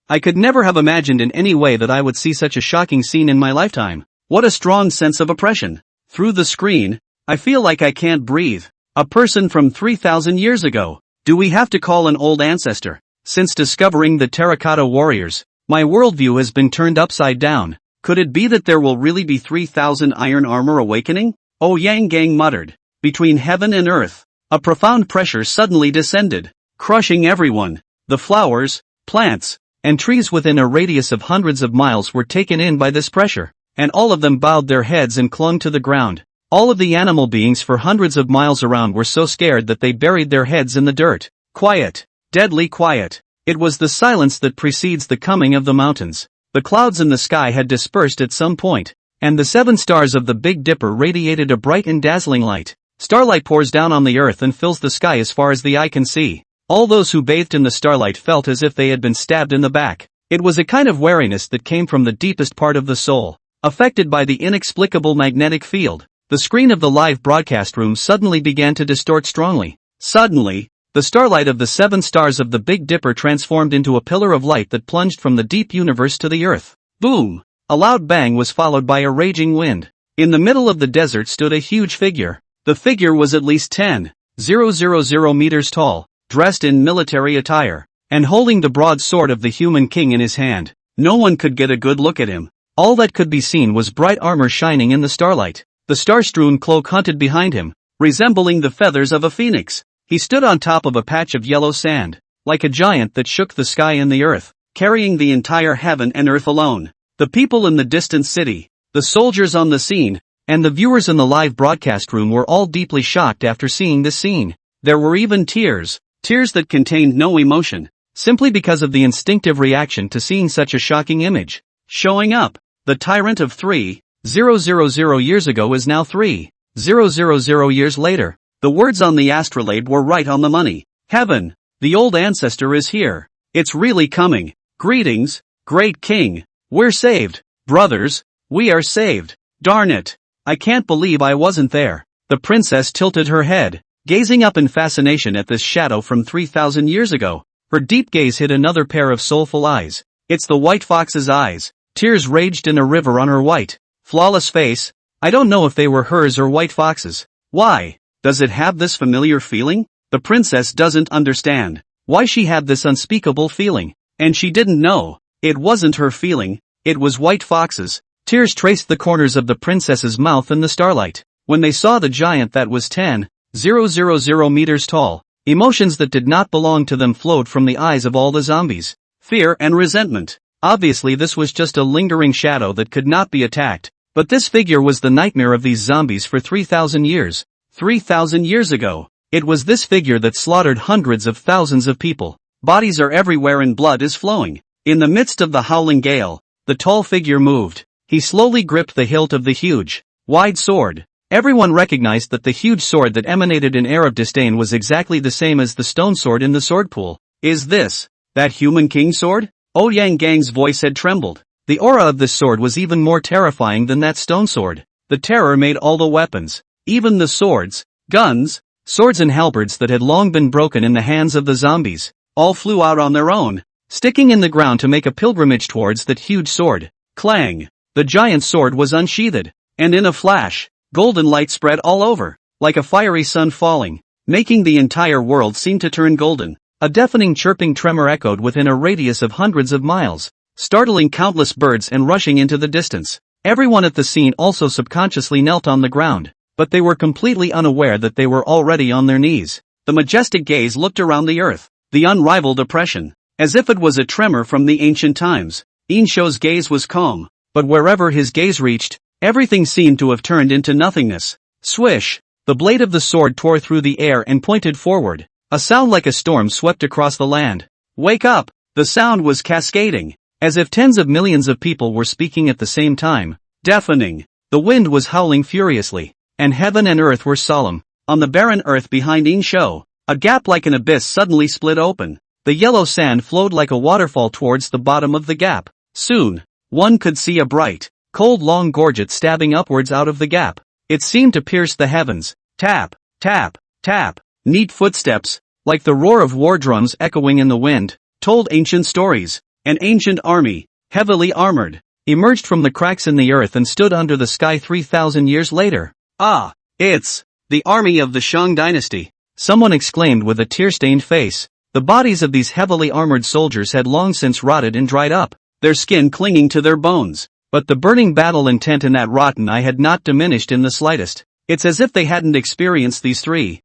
I could never have imagined in any way that I would see such a shocking scene in my lifetime. What a strong sense of oppression. Through the screen, I feel like I can't breathe. A person from 3,000 years ago. Do we have to call an old ancestor? Since discovering the Terracotta warriors, my worldview has been turned upside down. Could it be that there will really be 3,000 iron armor awakening? Oh, Yang Gang muttered. Between heaven and earth, a profound pressure suddenly descended, crushing everyone. The flowers, plants, and trees within a radius of hundreds of miles were taken in by this pressure, and all of them bowed their heads and clung to the ground. All of the animal beings for hundreds of miles around were so scared that they buried their heads in the dirt. Quiet. Deadly quiet. It was the silence that precedes the coming of the mountains. The clouds in the sky had dispersed at some point, and the 7 stars of the Big Dipper radiated a bright and dazzling light. Starlight pours down on the earth and fills the sky as far as the eye can see. All those who bathed in the starlight felt as if they had been stabbed in the back. It was a kind of wariness that came from the deepest part of the soul. Affected by the inexplicable magnetic field, the screen of the live broadcast room suddenly began to distort strongly. Suddenly, the starlight of the 7 stars of the Big Dipper transformed into a pillar of light that plunged from the deep universe to the earth. Boom! A loud bang was followed by a raging wind. In the middle of the desert stood a huge figure. The figure was at least 10,000 meters tall, dressed in military attire, and holding the broad sword of the human king in his hand. No one could get a good look at him. All that could be seen was bright armor shining in the starlight. The star-strewn cloak hunted behind him, resembling the feathers of a phoenix. He stood on top of a patch of yellow sand, like a giant that shook the sky and the earth, carrying the entire heaven and earth alone. The people in the distant city, the soldiers on the scene, and the viewers in the live broadcast room were all deeply shocked after seeing this scene. There were even tears that contained no emotion, simply because of the instinctive reaction to seeing such a shocking image. Showing up, the tyrant of 3,000 years ago is now 3,000 years later. The words on the astrolabe were right on the money. Heaven, the old ancestor is here. It's really coming. Greetings, great king. We're saved. Brothers, we are saved. Darn it. I can't believe I wasn't there. The princess tilted her head, gazing up in fascination at this shadow from 3,000 years ago. Her deep gaze hit another pair of soulful eyes. It's the white fox's eyes. Tears raged in a river on her white, flawless face. I don't know if they were hers or white fox's. Why? Does it have this familiar feeling? The princess doesn't understand why she had this unspeakable feeling. And she didn't know. It wasn't her feeling, it was white fox's. Tears traced the corners of the princess's mouth in the starlight. When they saw the giant that was 10,000 meters tall, emotions that did not belong to them flowed from the eyes of all the zombies. Fear and resentment. Obviously this was just a lingering shadow that could not be attacked. But this figure was the nightmare of these zombies for 3,000 years. 3,000 years ago, it was this figure that slaughtered hundreds of thousands of people. Bodies are everywhere and blood is flowing. In the midst of the howling gale, the tall figure moved. He slowly gripped the hilt of the huge, wide sword. Everyone recognized that the huge sword that emanated an air of disdain was exactly the same as the stone sword in the sword pool. Is this that human king sword? Ouyang Gang's voice had trembled. The aura of this sword was even more terrifying than that stone sword. The terror made all the weapons, even the swords, guns, swords and halberds that had long been broken in the hands of the zombies, all flew out on their own, sticking in the ground to make a pilgrimage towards that huge sword. Clang! The giant sword was unsheathed, and in a flash, golden light spread all over, like a fiery sun falling, making the entire world seem to turn golden. A deafening chirping tremor echoed within a radius of hundreds of miles, startling countless birds and rushing into the distance. Everyone at the scene also subconsciously knelt on the ground, but they were completely unaware that they were already on their knees. The majestic gaze looked around the earth, the unrivaled oppression, as if it was a tremor from the ancient times. Yin Shou's gaze was calm, but wherever his gaze reached, everything seemed to have turned into nothingness. Swish! The blade of the sword tore through the air and pointed forward. A sound like a storm swept across the land. Wake up! The sound was cascading, as if tens of millions of people were speaking at the same time. Deafening. The wind was howling furiously, and heaven and earth were solemn. On the barren earth behind Yin Shou, a gap like an abyss suddenly split open. The yellow sand flowed like a waterfall towards the bottom of the gap. Soon, one could see a bright, cold long gorget stabbing upwards out of the gap. It seemed to pierce the heavens. Tap, tap, tap. Neat footsteps, like the roar of war drums echoing in the wind, told ancient stories. An ancient army, heavily armored, emerged from the cracks in the earth and stood under the sky 3,000 years later. Ah, it's the army of the Shang Dynasty, someone exclaimed with a tear-stained face. The bodies of these heavily armored soldiers had long since rotted and dried up, their skin clinging to their bones. But the burning battle intent in that rotten eye had not diminished in the slightest. It's as if they hadn't experienced these 3,000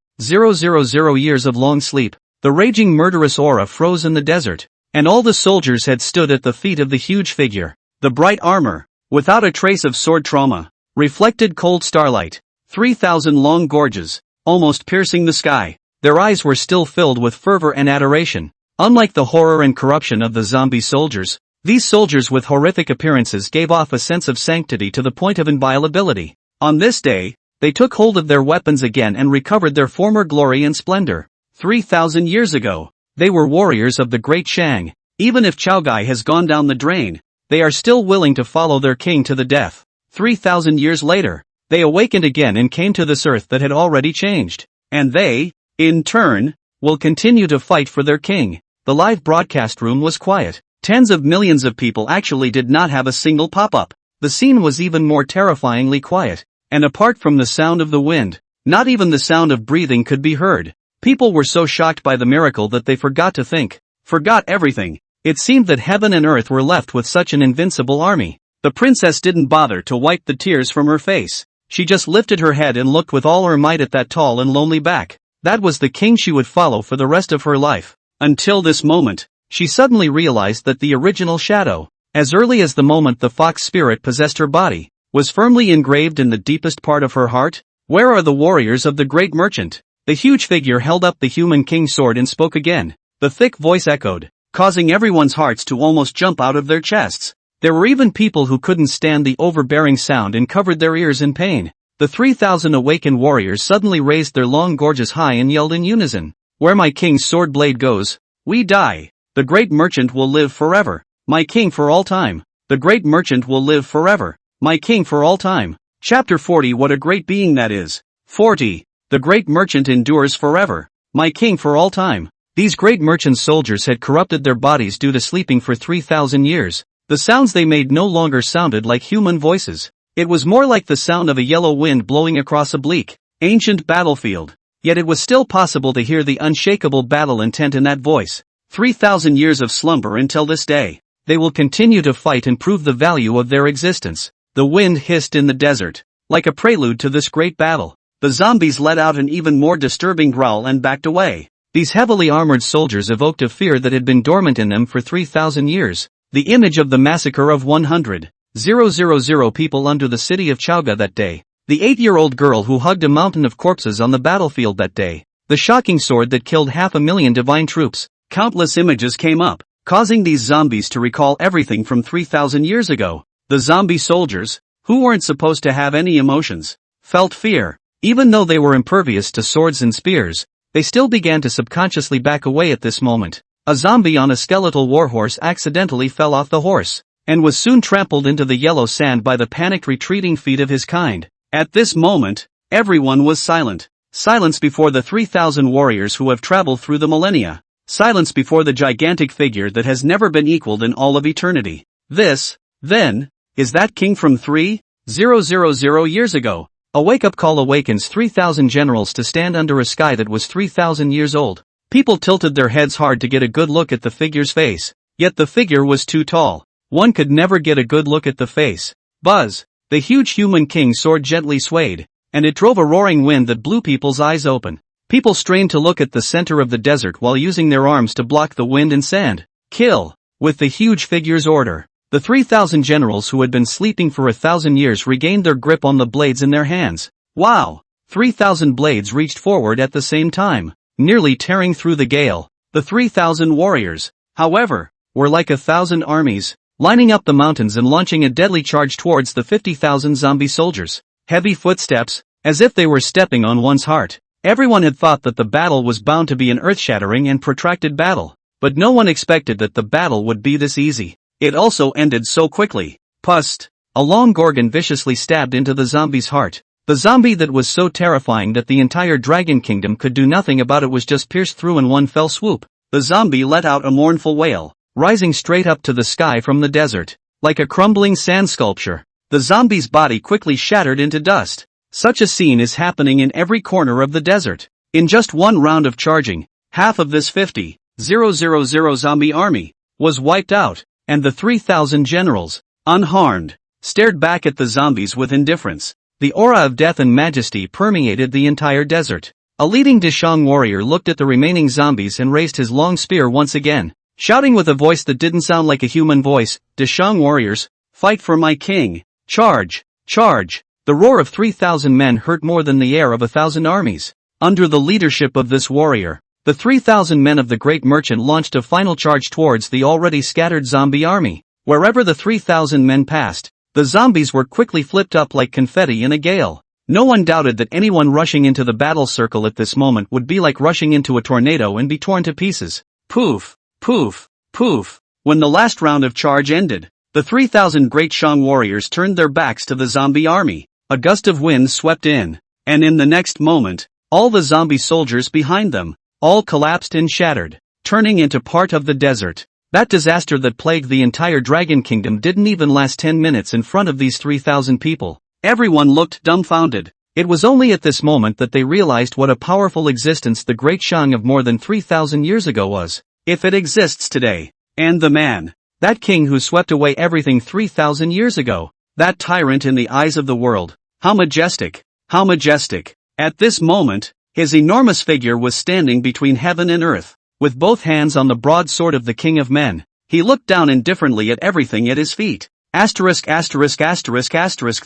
years of long sleep. The raging murderous aura froze in the desert, and all the soldiers had stood at the feet of the huge figure. The bright armor, without a trace of sword trauma, reflected cold starlight. 3,000 long gorges, almost piercing the sky. Their eyes were still filled with fervor and adoration. Unlike the horror and corruption of the zombie soldiers, these soldiers with horrific appearances gave off a sense of sanctity to the point of inviolability. On this day, they took hold of their weapons again and recovered their former glory and splendor. 3,000 years ago, they were warriors of the Great Shang Even if Chaoge has gone down the drain, they are still willing to follow their king to the death. 3,000 years later, they awakened again and came to this earth that had already changed. And they, in turn, will continue to fight for their king. The live broadcast room was quiet. Tens of millions of people actually did not have a single pop-up. The scene was even more terrifyingly quiet. And apart from the sound of the wind, not even the sound of breathing could be heard. People were so shocked by the miracle that they forgot to think. Forgot everything. It seemed that heaven and earth were left with such an invincible army. The princess didn't bother to wipe the tears from her face. She just lifted her head and looked with all her might at that tall and lonely back. That was the king she would follow for the rest of her life. Until this moment, she suddenly realized that the original shadow, as early as the moment the fox spirit possessed her body, was firmly engraved in the deepest part of her heart. Where are the warriors of the great merchant? The huge figure held up the human king's sword and spoke again. The thick voice echoed, causing everyone's hearts to almost jump out of their chests. There were even people who couldn't stand the overbearing sound and covered their ears in pain. The 3,000 awakened warriors suddenly raised their long gorges high and yelled in unison. Where my king's sword blade goes, we die. The great merchant will live forever. My king for all time. The great merchant will live forever. My king for all time. Chapter 40. What a great being that is. 40. The great merchant endures forever. My king for all time. These great merchant soldiers had corrupted their bodies due to sleeping for 3,000 years. The sounds they made no longer sounded like human voices. It was more like the sound of a yellow wind blowing across a bleak, ancient battlefield. Yet it was still possible to hear the unshakable battle intent in that voice. 3,000 years of slumber until this day. They will continue to fight and prove the value of their existence. The wind hissed in the desert, like a prelude to this great battle. The zombies let out an even more disturbing growl and backed away. These heavily armored soldiers evoked a fear that had been dormant in them for 3,000 years. The image of the massacre of 100,000 people under the city of Chaoge that day. The 8-year-old girl who hugged a mountain of corpses on the battlefield that day. The shocking sword that killed 500,000 divine troops. Countless images came up, causing these zombies to recall everything from 3,000 years ago. The zombie soldiers, who weren't supposed to have any emotions, felt fear. Even though they were impervious to swords and spears, they still began to subconsciously back away at this moment. A zombie on a skeletal warhorse accidentally fell off the horse, and was soon trampled into the yellow sand by the panicked retreating feet of his kind. At this moment, everyone was silent. Silence before the 3,000 warriors who have traveled through the millennia. Silence before the gigantic figure that has never been equaled in all of eternity. This, then, is that king from 3,000 years ago. A wake-up call awakens 3,000 generals to stand under a sky that was 3,000 years old. People tilted their heads hard to get a good look at the figure's face. Yet the figure was too tall. One could never get a good look at the face. Buzz! The huge human king's sword gently swayed, and it drove a roaring wind that blew people's eyes open. People strained to look at the center of the desert while using their arms to block the wind and sand. Kill! With the huge figure's order, the 3,000 generals who had been sleeping for 1,000 years regained their grip on the blades in their hands. Wow! 3,000 blades reached forward at the same time, nearly tearing through the gale. The 3,000 warriors, however, were like 1,000 armies, lining up the mountains and launching a deadly charge towards the 50,000 zombie soldiers. Heavy footsteps, as if they were stepping on one's heart. Everyone had thought that the battle was bound to be an earth-shattering and protracted battle, but no one expected that the battle would be this easy. It also ended so quickly. Pust! A long gorgon viciously stabbed into the zombie's heart. The zombie that was so terrifying that the entire dragon kingdom could do nothing about it was just pierced through in one fell swoop. The zombie let out a mournful wail, rising straight up to the sky from the desert, like a crumbling sand sculpture. The zombie's body quickly shattered into dust. Such a scene is happening in every corner of the desert. In just one round of charging, half of this 50,000 zombie army was wiped out, and the 3,000 generals, unharmed, stared back at the zombies with indifference. The aura of death and majesty permeated the entire desert. A leading Deshang warrior looked at the remaining zombies and raised his long spear once again, shouting with a voice that didn't sound like a human voice, "Deshang warriors, fight for my king! Charge! Charge!" The roar of 3,000 men hurt more than the air of 1,000 armies. Under the leadership of this warrior, the 3,000 men of the great merchant launched a final charge towards the already scattered zombie army. Wherever the 3,000 men passed, the zombies were quickly flipped up like confetti in a gale. No one doubted that anyone rushing into the battle circle at this moment would be like rushing into a tornado and be torn to pieces. Poof! Poof! Poof! When the last round of charge ended, the 3,000 Great Shang warriors turned their backs to the zombie army. A gust of wind swept in, and in the next moment, all the zombie soldiers behind them, all collapsed and shattered, turning into part of the desert. That disaster that plagued the entire Dragon Kingdom didn't even last 10 minutes in front of these 3,000 people. Everyone looked dumbfounded. It was only at this moment that they realized what a powerful existence the Great Shang of more than 3,000 years ago was, if it exists today. And the man, that king who swept away everything 3,000 years ago, that tyrant in the eyes of the world, how majestic, how majestic. At this moment, his enormous figure was standing between heaven and earth, with both hands on the broadsword of the King of Men. He looked down indifferently at everything at his feet. Asterisk asterisk asterisk asterisk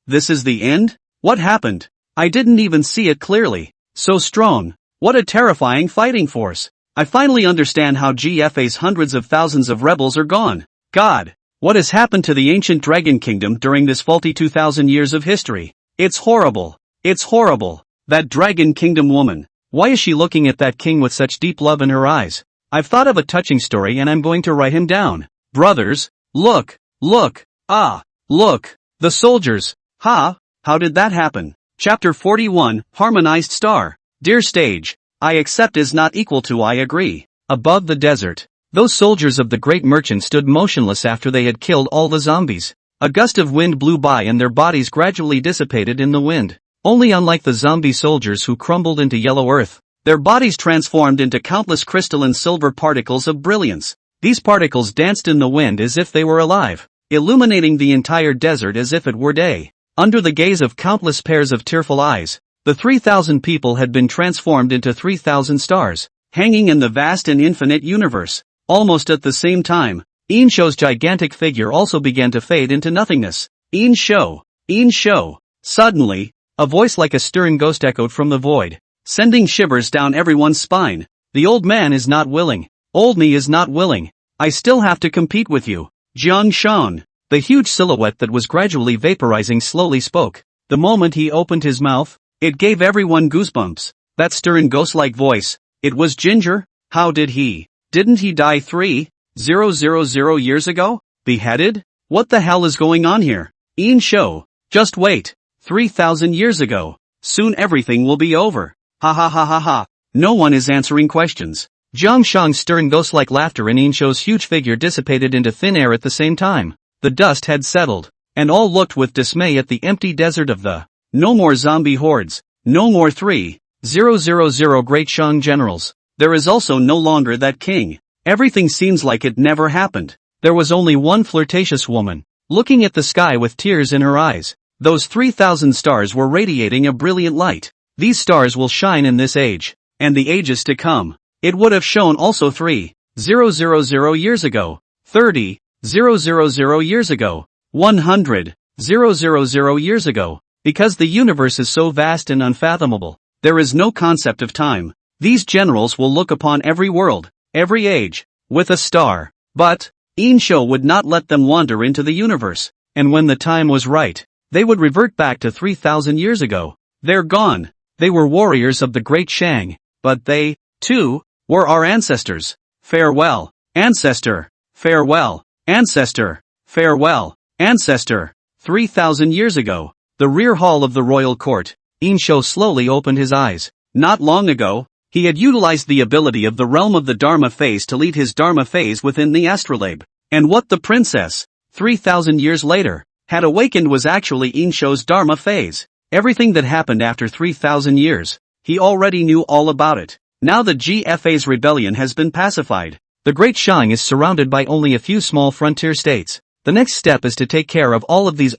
this is the end? What happened? I didn't even see it clearly. So strong. What a terrifying fighting force. I finally understand how GFA's hundreds of thousands of rebels are gone. God, what has happened to the ancient Dragon Kingdom during this faulty 2,000 years of history? It's horrible. It's horrible. That Dragon Kingdom woman. Why is she looking at that king with such deep love in her eyes? I've thought of a touching story and I'm going to write him down. Brothers, look, look, look, the soldiers. How did that happen? Chapter 41, Harmonized Star. Dear stage, I accept is not equal to I agree. Above the desert, those soldiers of the great merchant stood motionless after they had killed all the zombies. A gust of wind blew by and their bodies gradually dissipated in the wind. Only unlike the zombie soldiers who crumbled into yellow earth, their bodies transformed into countless crystalline silver particles of brilliance. These particles danced in the wind as if they were alive, illuminating the entire desert as if it were day. Under the gaze of countless pairs of tearful eyes, the 3,000 people had been transformed into 3,000 stars, hanging in the vast and infinite universe. Almost at the same time, Yin Shou's gigantic figure also began to fade into nothingness. Yin Shou, Yin Shou. Suddenly, a voice like a stirring ghost echoed from the void, sending shivers down everyone's spine. The old man is not willing. Old me is not willing. I still have to compete with you. Jiang Shan. The huge silhouette that was gradually vaporizing slowly spoke. The moment he opened his mouth, it gave everyone goosebumps. That stern ghost-like voice. It was Ginger. How did he? Didn't he die 3,000 years ago? Beheaded? What the hell is going on here? Yin Shou. Just wait. 3,000 years ago. Soon everything will be over. Ha ha ha ha ha. No one is answering questions. Jiang Shang's stern ghost-like laughter and Yin Shou's huge figure dissipated into thin air at the same time. The dust had settled, and all looked with dismay at the empty desert of the. No more zombie hordes. No more 3,000 Great Shang generals. There is also no longer that king. Everything seems like it never happened. There was only one flirtatious woman, looking at the sky with tears in her eyes. Those 3,000 stars were radiating a brilliant light. These stars will shine in this age, and the ages to come. It would have shone also 3,000 years ago, 30,000 years ago, 100,000 years ago. Because the universe is so vast and unfathomable, there is no concept of time. These generals will look upon every world, every age, with a star. But, Yin Shou would not let them wander into the universe, and when the time was right, they would revert back to 3,000 years ago. They're gone. They were warriors of the Great Shang, but they, too, were our ancestors. Farewell, ancestor. Farewell, ancestor. Farewell, ancestor. 3,000 years ago. The rear hall of the royal court. Yin Shou slowly opened his eyes. Not long ago, he had utilized the ability of the realm of the Dharma phase to lead his Dharma phase within the Astrolabe. And what the princess, 3,000 years later, had awakened was actually Yin Shou's Dharma phase. Everything that happened after 3,000 years, he already knew all about it. Now the GFA's rebellion has been pacified. The Great Shang is surrounded by only a few small frontier states. The next step is to take care of all of these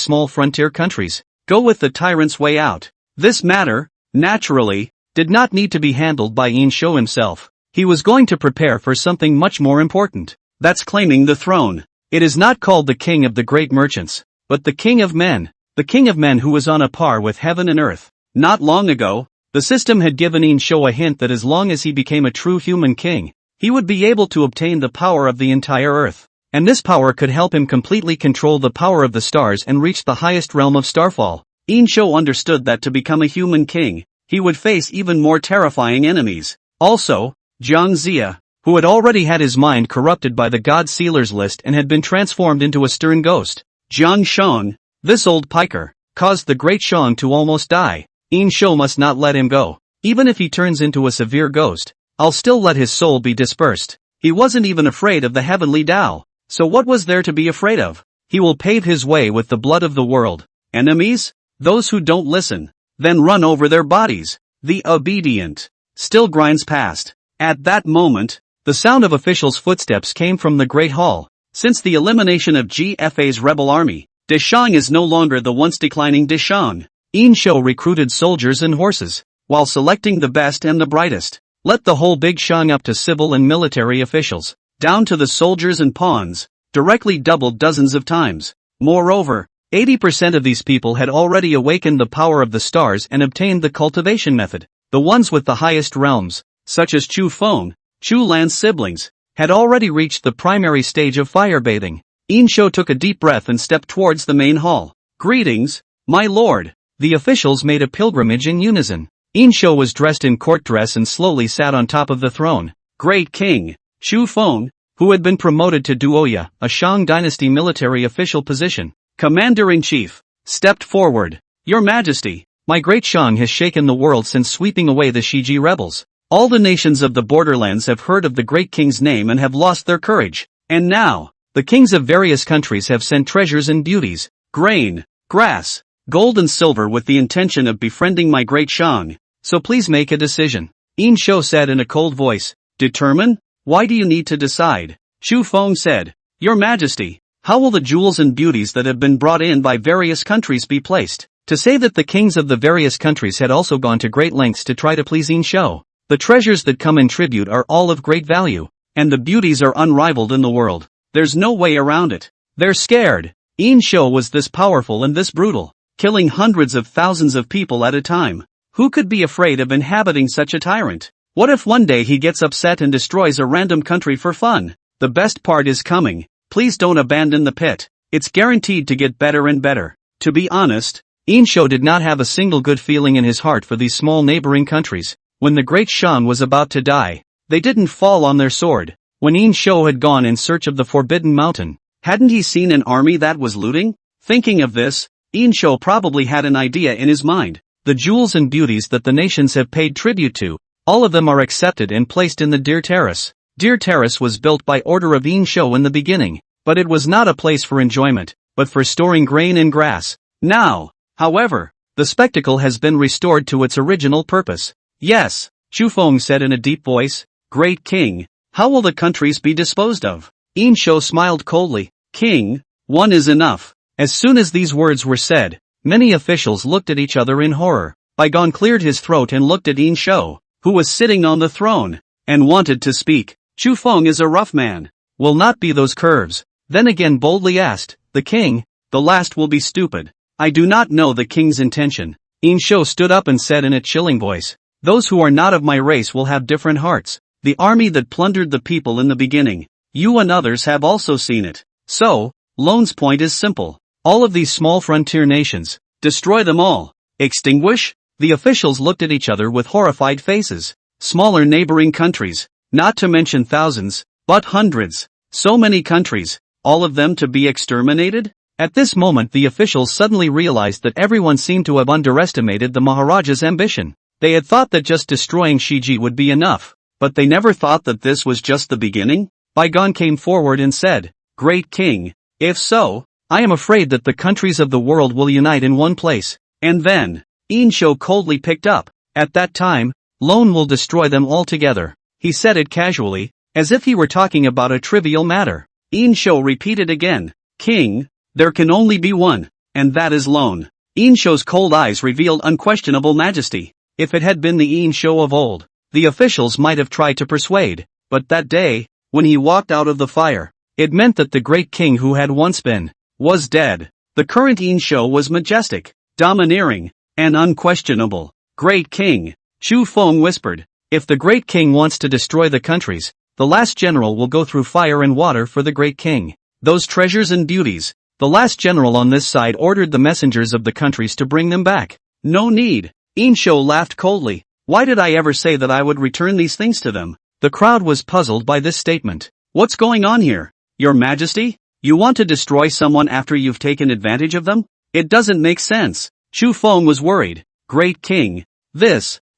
small frontier countries. Go with the tyrant's way out. This matter, naturally, did not need to be handled by Yin Shou himself. He was going to prepare for something much more important. That's claiming the throne. It is not called the king of the great merchants, but the king of men. The king of men who was on a par with heaven and earth. Not long ago, the system had given Yin Shou a hint that as long as he became a true human king, he would be able to obtain the power of the entire earth. And this power could help him completely control the power of the stars and reach the highest realm of starfall. Yin Shou understood that to become a human king, he would face even more terrifying enemies. Also, Jiang Xia. who had already had his mind corrupted by the God Sealer's list and had been transformed into a stern ghost. Jiang Shang, this old piker, caused the Great Shang to almost die. Yin Shou must not let him go. Even if he turns into a severe ghost, I'll still let his soul be dispersed. He wasn't even afraid of the heavenly Tao, so what was there to be afraid of? He will pave his way with the blood of the world. Enemies? Those who don't listen, then run over their bodies. The obedient still grinds past. At that moment, the sound of officials' footsteps came from the Great Hall. Since the elimination of GFA's rebel army, Deshang is no longer the once declining Deshang. Yin Shou recruited soldiers and horses, while selecting the best and the brightest. Let the whole big Shang up to civil and military officials, down to the soldiers and pawns, directly doubled dozens of times. Moreover, 80% of these people had already awakened the power of the stars and obtained the cultivation method. The ones with the highest realms, such as Chu Feng, Chu Lan's siblings, had already reached the primary stage of firebathing. Yin Shou took a deep breath and stepped towards the main hall. Greetings, my lord. The officials made a pilgrimage in unison. Yin Shou was dressed in court dress and slowly sat on top of the throne. Great King, Chu Feng, who had been promoted to Duoya, a Shang Dynasty military official position, Commander-in-Chief, stepped forward. Your Majesty, my Great Shang has shaken the world since sweeping away the Shiji rebels. All the nations of the borderlands have heard of the Great King's name and have lost their courage. And now, the kings of various countries have sent treasures and beauties, grain, grass, gold and silver with the intention of befriending my Great Shang. So please make a decision. Yin Shou said in a cold voice. Determine? Why do you need to decide? Chu Feng said. Your Majesty, how will the jewels and beauties that have been brought in by various countries be placed? To say that the kings of the various countries had also gone to great lengths to try to please Yin Shou. The treasures that come in tribute are all of great value, and the beauties are unrivaled in the world. There's no way around it. They're scared. Yin Shou was this powerful and this brutal, killing hundreds of thousands of people at a time. Who could be afraid of inhabiting such a tyrant? What if one day he gets upset and destroys a random country for fun? The best part is coming. Please don't abandon the pit. It's guaranteed to get better and better. To be honest, Yin Shou did not have a single good feeling in his heart for these small neighboring countries. When the Great Shang was about to die, they didn't fall on their sword. When Yin Shou had gone in search of the Forbidden Mountain, hadn't he seen an army that was looting? Thinking of this, Yin Shou probably had an idea in his mind. The jewels and beauties that the nations have paid tribute to, all of them are accepted and placed in the Deer Terrace. Deer Terrace was built by order of Yin Shou in the beginning, but it was not a place for enjoyment, but for storing grain and grass. Now, however, the spectacle has been restored to its original purpose. Yes, Chu Feng said in a deep voice. Great King, how will the countries be disposed of? Yin Shou smiled coldly. King, one is enough. As soon as these words were said, many officials looked at each other in horror. Baigon cleared his throat and looked at Yin Shou, who was sitting on the throne, and wanted to speak. Chu Feng is a rough man. Will not be those curves. Then again boldly asked, the king, the last will be stupid. I do not know the king's intention. Yin Shou stood up and said in a chilling voice. Those who are not of my race will have different hearts. The army that plundered the people in the beginning, you and others have also seen it. So, Lone's point is simple. All of these small frontier nations, destroy them all. Extinguish? The officials looked at each other with horrified faces. Smaller neighboring countries, not to mention thousands, but hundreds. So many countries, all of them to be exterminated? At this moment the officials suddenly realized that everyone seemed to have underestimated the Maharaja's ambition. They had thought that just destroying Shiji would be enough, but they never thought that this was just the beginning. Baigon came forward and said, Great King, if so, I am afraid that the countries of the world will unite in one place, and then, Yin Shou coldly picked up, at that time, Lone will destroy them all together. He said it casually, as if he were talking about a trivial matter. Yin Shou repeated again, King, there can only be one, and that is Lone. Yin Shou's cold eyes revealed unquestionable majesty. If it had been the Yin Shou of old, the officials might have tried to persuade, but that day, when he walked out of the fire, it meant that the great king who had once been, was dead. The current Yin Shou was majestic, domineering, and unquestionable. Great King, Chu Feng whispered, if the great king wants to destroy the countries, the last general will go through fire and water for the great king. Those treasures and beauties, the last general on this side ordered the messengers of the countries to bring them back. No need. Yin Shou laughed coldly. Why did I ever say that I would return these things to them? The crowd was puzzled by this statement. What's going on here? Your Majesty? You want to destroy someone after you've taken advantage of them? It doesn't make sense. Shu Feng was worried. Great King.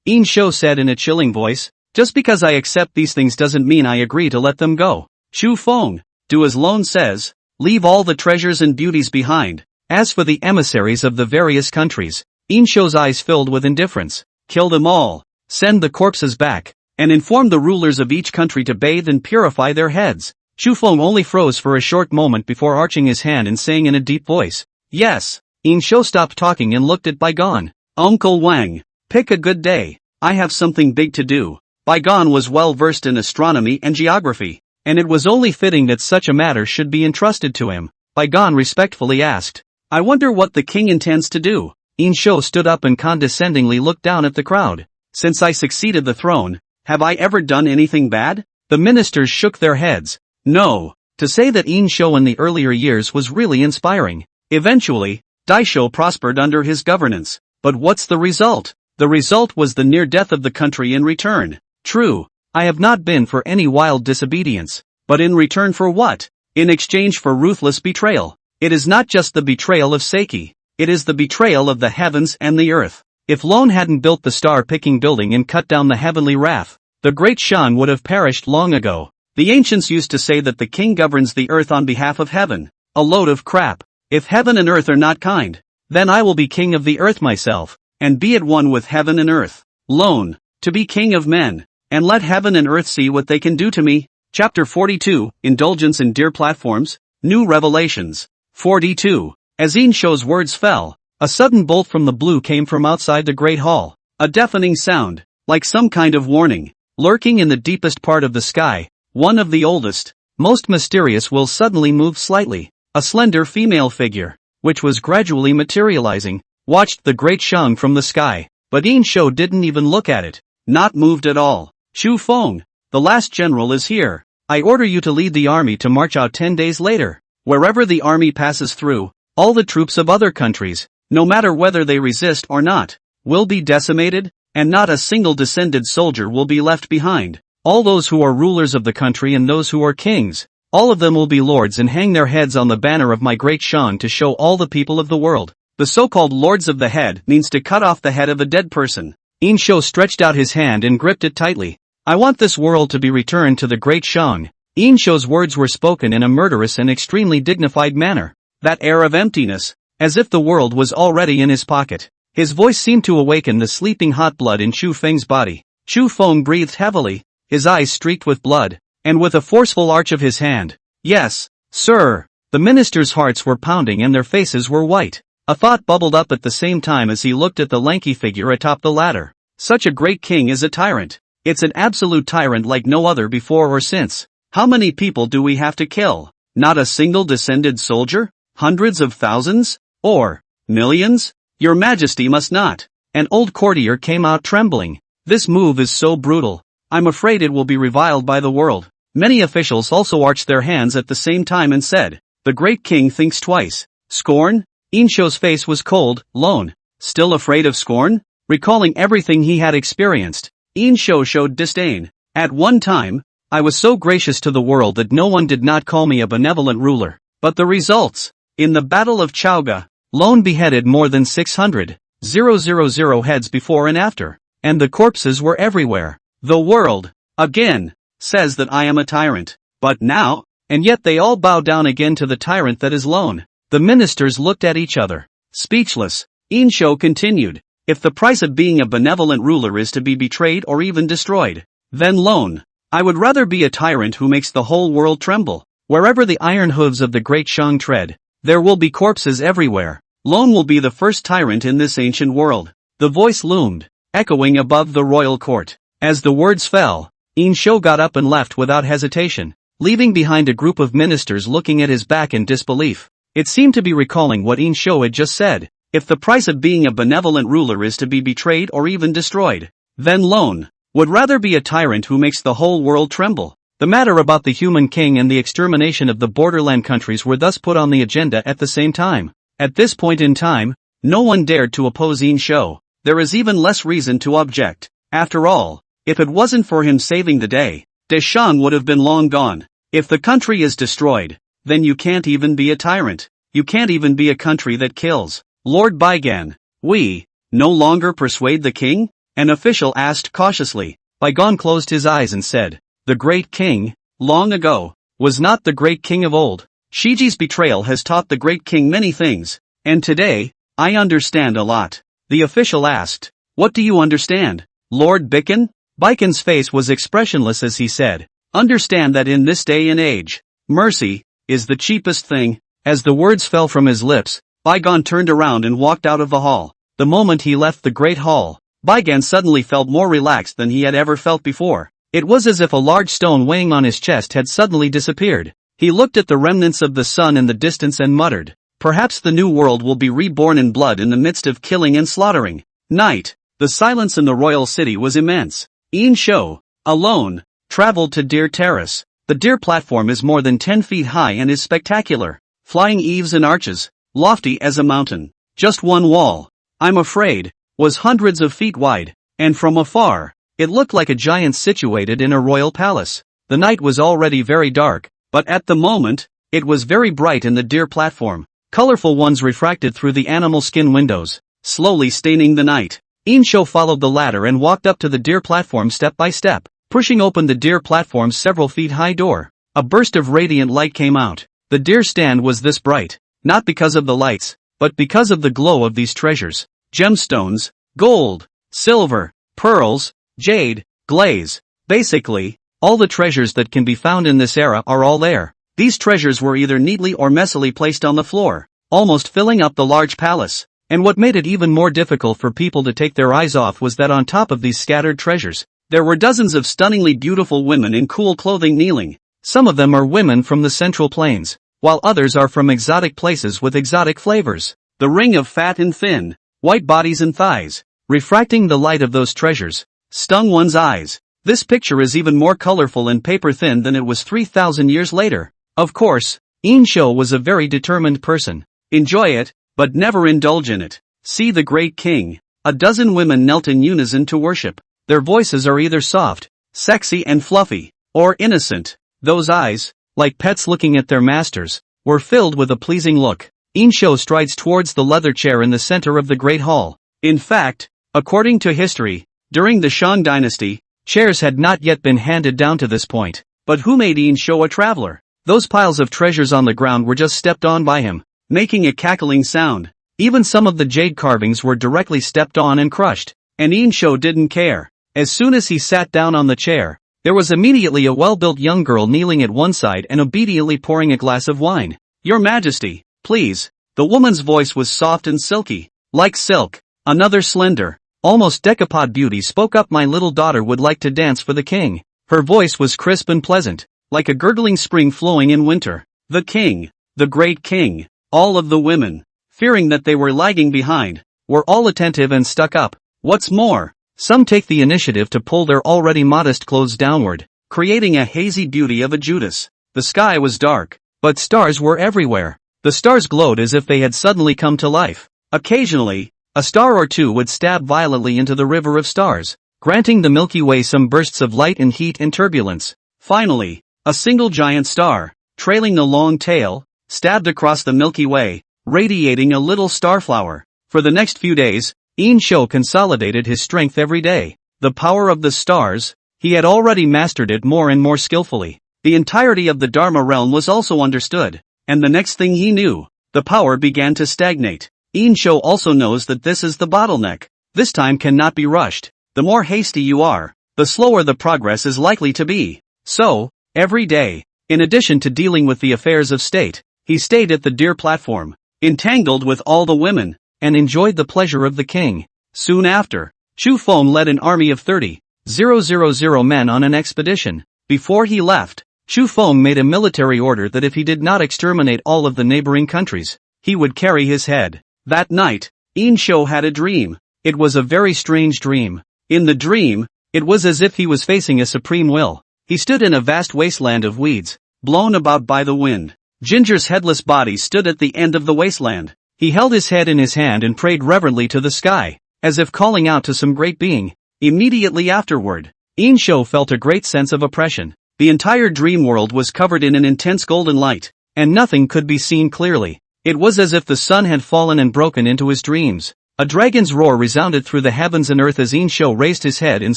Yin Shou said in a chilling voice. Just because I accept these things doesn't mean I agree to let them go. Shu Feng, do as Lone says. Leave all the treasures and beauties behind. As for the emissaries of the various countries, Yin Shou's eyes filled with indifference. Kill them all. Send the corpses back. And inform the rulers of each country to bathe and purify their heads. Shu Feng only froze for a short moment before arching his hand and saying in a deep voice. Yes. Yin Shou stopped talking and looked at Baigon. Uncle Wang. Pick a good day. I have something big to do. Baigon was well versed in astronomy and geography, and it was only fitting that such a matter should be entrusted to him. Baigon respectfully asked. I wonder what the king intends to do. Yin Shou stood up and condescendingly looked down at the crowd. Since I succeeded the throne, have I ever done anything bad? The ministers shook their heads. No. To say that Yin Shou in the earlier years was really inspiring. Eventually, Daisho prospered under his governance. But what's the result? The result was the near death of the country in return. True, I have not been for any wild disobedience. But in return for what? In exchange for ruthless betrayal. It is not just the betrayal of Seiki. It is the betrayal of the heavens and the earth. If Lone hadn't built the star-picking building and cut down the heavenly wrath, the Great Shang would have perished long ago. The ancients used to say that the king governs the earth on behalf of heaven. A load of crap. If heaven and earth are not kind, then I will be king of the earth myself, and be at one with heaven and earth. Lone, to be king of men, and let heaven and earth see what they can do to me. Chapter 42, Indulgence in Dear Platforms, New Revelations. 42. As Yin Shou's words fell, a sudden bolt from the blue came from outside the great hall. A deafening sound, like some kind of warning, lurking in the deepest part of the sky. One of the oldest, most mysterious will suddenly move slightly. A slender female figure, which was gradually materializing, watched the Great Shang from the sky, but Yin Shou didn't even look at it. Not moved at all. Shu Feng, the last general is here. I order you to lead the army to march out 10 days later. Wherever the army passes through, all the troops of other countries, no matter whether they resist or not, will be decimated, and not a single descended soldier will be left behind. All those who are rulers of the country and those who are kings, all of them will be lords and hang their heads on the banner of my Great Shang to show all the people of the world. The so-called lords of the head means to cut off the head of a dead person. Yin Shou stretched out his hand and gripped it tightly. I want this world to be returned to the Great Shang. Yin Shou's words were spoken in a murderous and extremely dignified manner. That air of emptiness, as if the world was already in his pocket. His voice seemed to awaken the sleeping hot blood in Shu Feng's body. Shu Feng breathed heavily, his eyes streaked with blood, and with a forceful arch of his hand. Yes, sir. The ministers' hearts were pounding and their faces were white. A thought bubbled up at the same time as he looked at the lanky figure atop the ladder. Such a great king is a tyrant. It's an absolute tyrant like no other before or since. How many people do we have to kill? Not a single descended soldier? Hundreds of thousands? Or millions? Your Majesty must not. An old courtier came out trembling. This move is so brutal. I'm afraid it will be reviled by the world. Many officials also arched their hands at the same time and said, the great king thinks twice. Scorn? Yin Shou's face was cold. Lone. Still afraid of scorn? Recalling everything he had experienced, Yin Shou showed disdain. At one time, I was so gracious to the world that no one did not call me a benevolent ruler. But the results? In the Battle of Chaoge, Lone beheaded more than 600,000 heads before and after, and the corpses were everywhere. The world, again, says that I am a tyrant. But now, and yet they all bow down again to the tyrant that is Lone. The ministers looked at each other, speechless. Yin Shou continued, if the price of being a benevolent ruler is to be betrayed or even destroyed, then Lone, I would rather be a tyrant who makes the whole world tremble. Wherever the iron hooves of the Great Shang tread, there will be corpses everywhere. Lone will be the first tyrant in this ancient world. The voice loomed, echoing above the royal court. As the words fell, Yin Shou got up and left without hesitation, leaving behind a group of ministers looking at his back in disbelief. It seemed to be recalling what Yin Shou had just said. If the price of being a benevolent ruler is to be betrayed or even destroyed, then Lone would rather be a tyrant who makes the whole world tremble. The matter about the human king and the extermination of the borderland countries were thus put on the agenda at the same time. At this point in time, no one dared to oppose Yin Shou. There is even less reason to object. After all, if it wasn't for him saving the day, De Shang would have been long gone. If the country is destroyed, then you can't even be a tyrant. You can't even be a country that kills. Lord Baigan, we no longer persuade the king? An official asked cautiously. Baigan closed his eyes and said, the great king, long ago, was not the great king of old. Shiji's betrayal has taught the great king many things, and today, I understand a lot. The official asked, what do you understand, Lord Baigan? Baigan's face was expressionless as he said, understand that in this day and age, mercy is the cheapest thing. As the words fell from his lips, Baigan turned around and walked out of the hall. The moment he left the great hall, Baigan suddenly felt more relaxed than he had ever felt before. It was as if a large stone weighing on his chest had suddenly disappeared. He looked at the remnants of the sun in the distance and muttered, perhaps the new world will be reborn in blood in the midst of killing and slaughtering. Night. The silence in the royal city was immense. Yin Shou, alone, traveled to Deer Terrace. The Deer platform is more than 10 feet high and is spectacular. Flying eaves and arches, lofty as a mountain. Just one wall, I'm afraid, was hundreds of feet wide, and from afar, it looked like a giant situated in a royal palace. The night was already very dark, but at the moment, it was very bright in the Deer platform. Colorful ones refracted through the animal skin windows, slowly staining the night. Yin Shou followed the ladder and walked up to the Deer platform step by step, pushing open the Deer platform's several feet high door. A burst of radiant light came out. The Deer stand was this bright, not because of the lights, but because of the glow of these treasures. Gemstones, gold, silver, pearls, jade, glaze. Basically, all the treasures that can be found in this era are all there. These treasures were either neatly or messily placed on the floor, almost filling up the large palace. And what made it even more difficult for people to take their eyes off was that on top of these scattered treasures, there were dozens of stunningly beautiful women in cool clothing kneeling. Some of them are women from the Central Plains, while others are from exotic places with exotic flavors. The ring of fat and thin, white bodies and thighs, refracting the light of those treasures, stung one's eyes. This picture is even more colorful and paper-thin than it was 3,000 years later. Of course, Yin Shou was a very determined person. Enjoy it, but never indulge in it. See the great king. A dozen women knelt in unison to worship. Their voices are either soft, sexy and fluffy, or innocent. Those eyes, like pets looking at their masters, were filled with a pleasing look. Yin Shou strides towards the leather chair in the center of the great hall. In fact, according to history, during the Shang Dynasty, chairs had not yet been handed down to this point. But who made Yin Shou a traveler? Those piles of treasures on the ground were just stepped on by him, making a cackling sound. Even some of the jade carvings were directly stepped on and crushed. And Yin Shou didn't care. As soon as he sat down on the chair, there was immediately a well-built young girl kneeling at one side and obediently pouring a glass of wine. Your Majesty, please. The woman's voice was soft and silky, like silk. Another slender, almost decapod beauty spoke up. My little daughter would like to dance for the king. Her voice was crisp and pleasant, like a gurgling spring flowing in winter. The king, the great king, all of the women, fearing that they were lagging behind, were all attentive and stuck up. What's more, some take the initiative to pull their already modest clothes downward, creating a hazy beauty of a Judas. The sky was dark, but stars were everywhere. The stars glowed as if they had suddenly come to life. Occasionally, a star or two would stab violently into the river of stars, granting the Milky Way some bursts of light and heat and turbulence. Finally, a single giant star, trailing a long tail, stabbed across the Milky Way, radiating a little starflower. For the next few days, Yin Shou consolidated his strength every day. The power of the stars, he had already mastered it more and more skillfully. The entirety of the Dharma realm was also understood, and the next thing he knew, the power began to stagnate. Yin Shou also knows that this is the bottleneck. This time cannot be rushed. The more hasty you are, the slower the progress is likely to be. So, every day, in addition to dealing with the affairs of state, he stayed at the Deer platform, entangled with all the women, and enjoyed the pleasure of the king. Soon after, Chu Feng led an army of 30,000 men on an expedition. Before he left, Chu Feng made a military order that if he did not exterminate all of the neighboring countries, he would carry his head. That night, Yin Shou had a dream. It was a very strange dream. In the dream, it was as if he was facing a supreme will. He stood in a vast wasteland of weeds, blown about by the wind. Ginger's headless body stood at the end of the wasteland. He held his head in his hand and prayed reverently to the sky, as if calling out to some great being. Immediately afterward, Yin Shou felt a great sense of oppression. The entire dream world was covered in an intense golden light, and nothing could be seen clearly. It was as if the sun had fallen and broken into his dreams. A dragon's roar resounded through the heavens and earth as Yin Shou raised his head and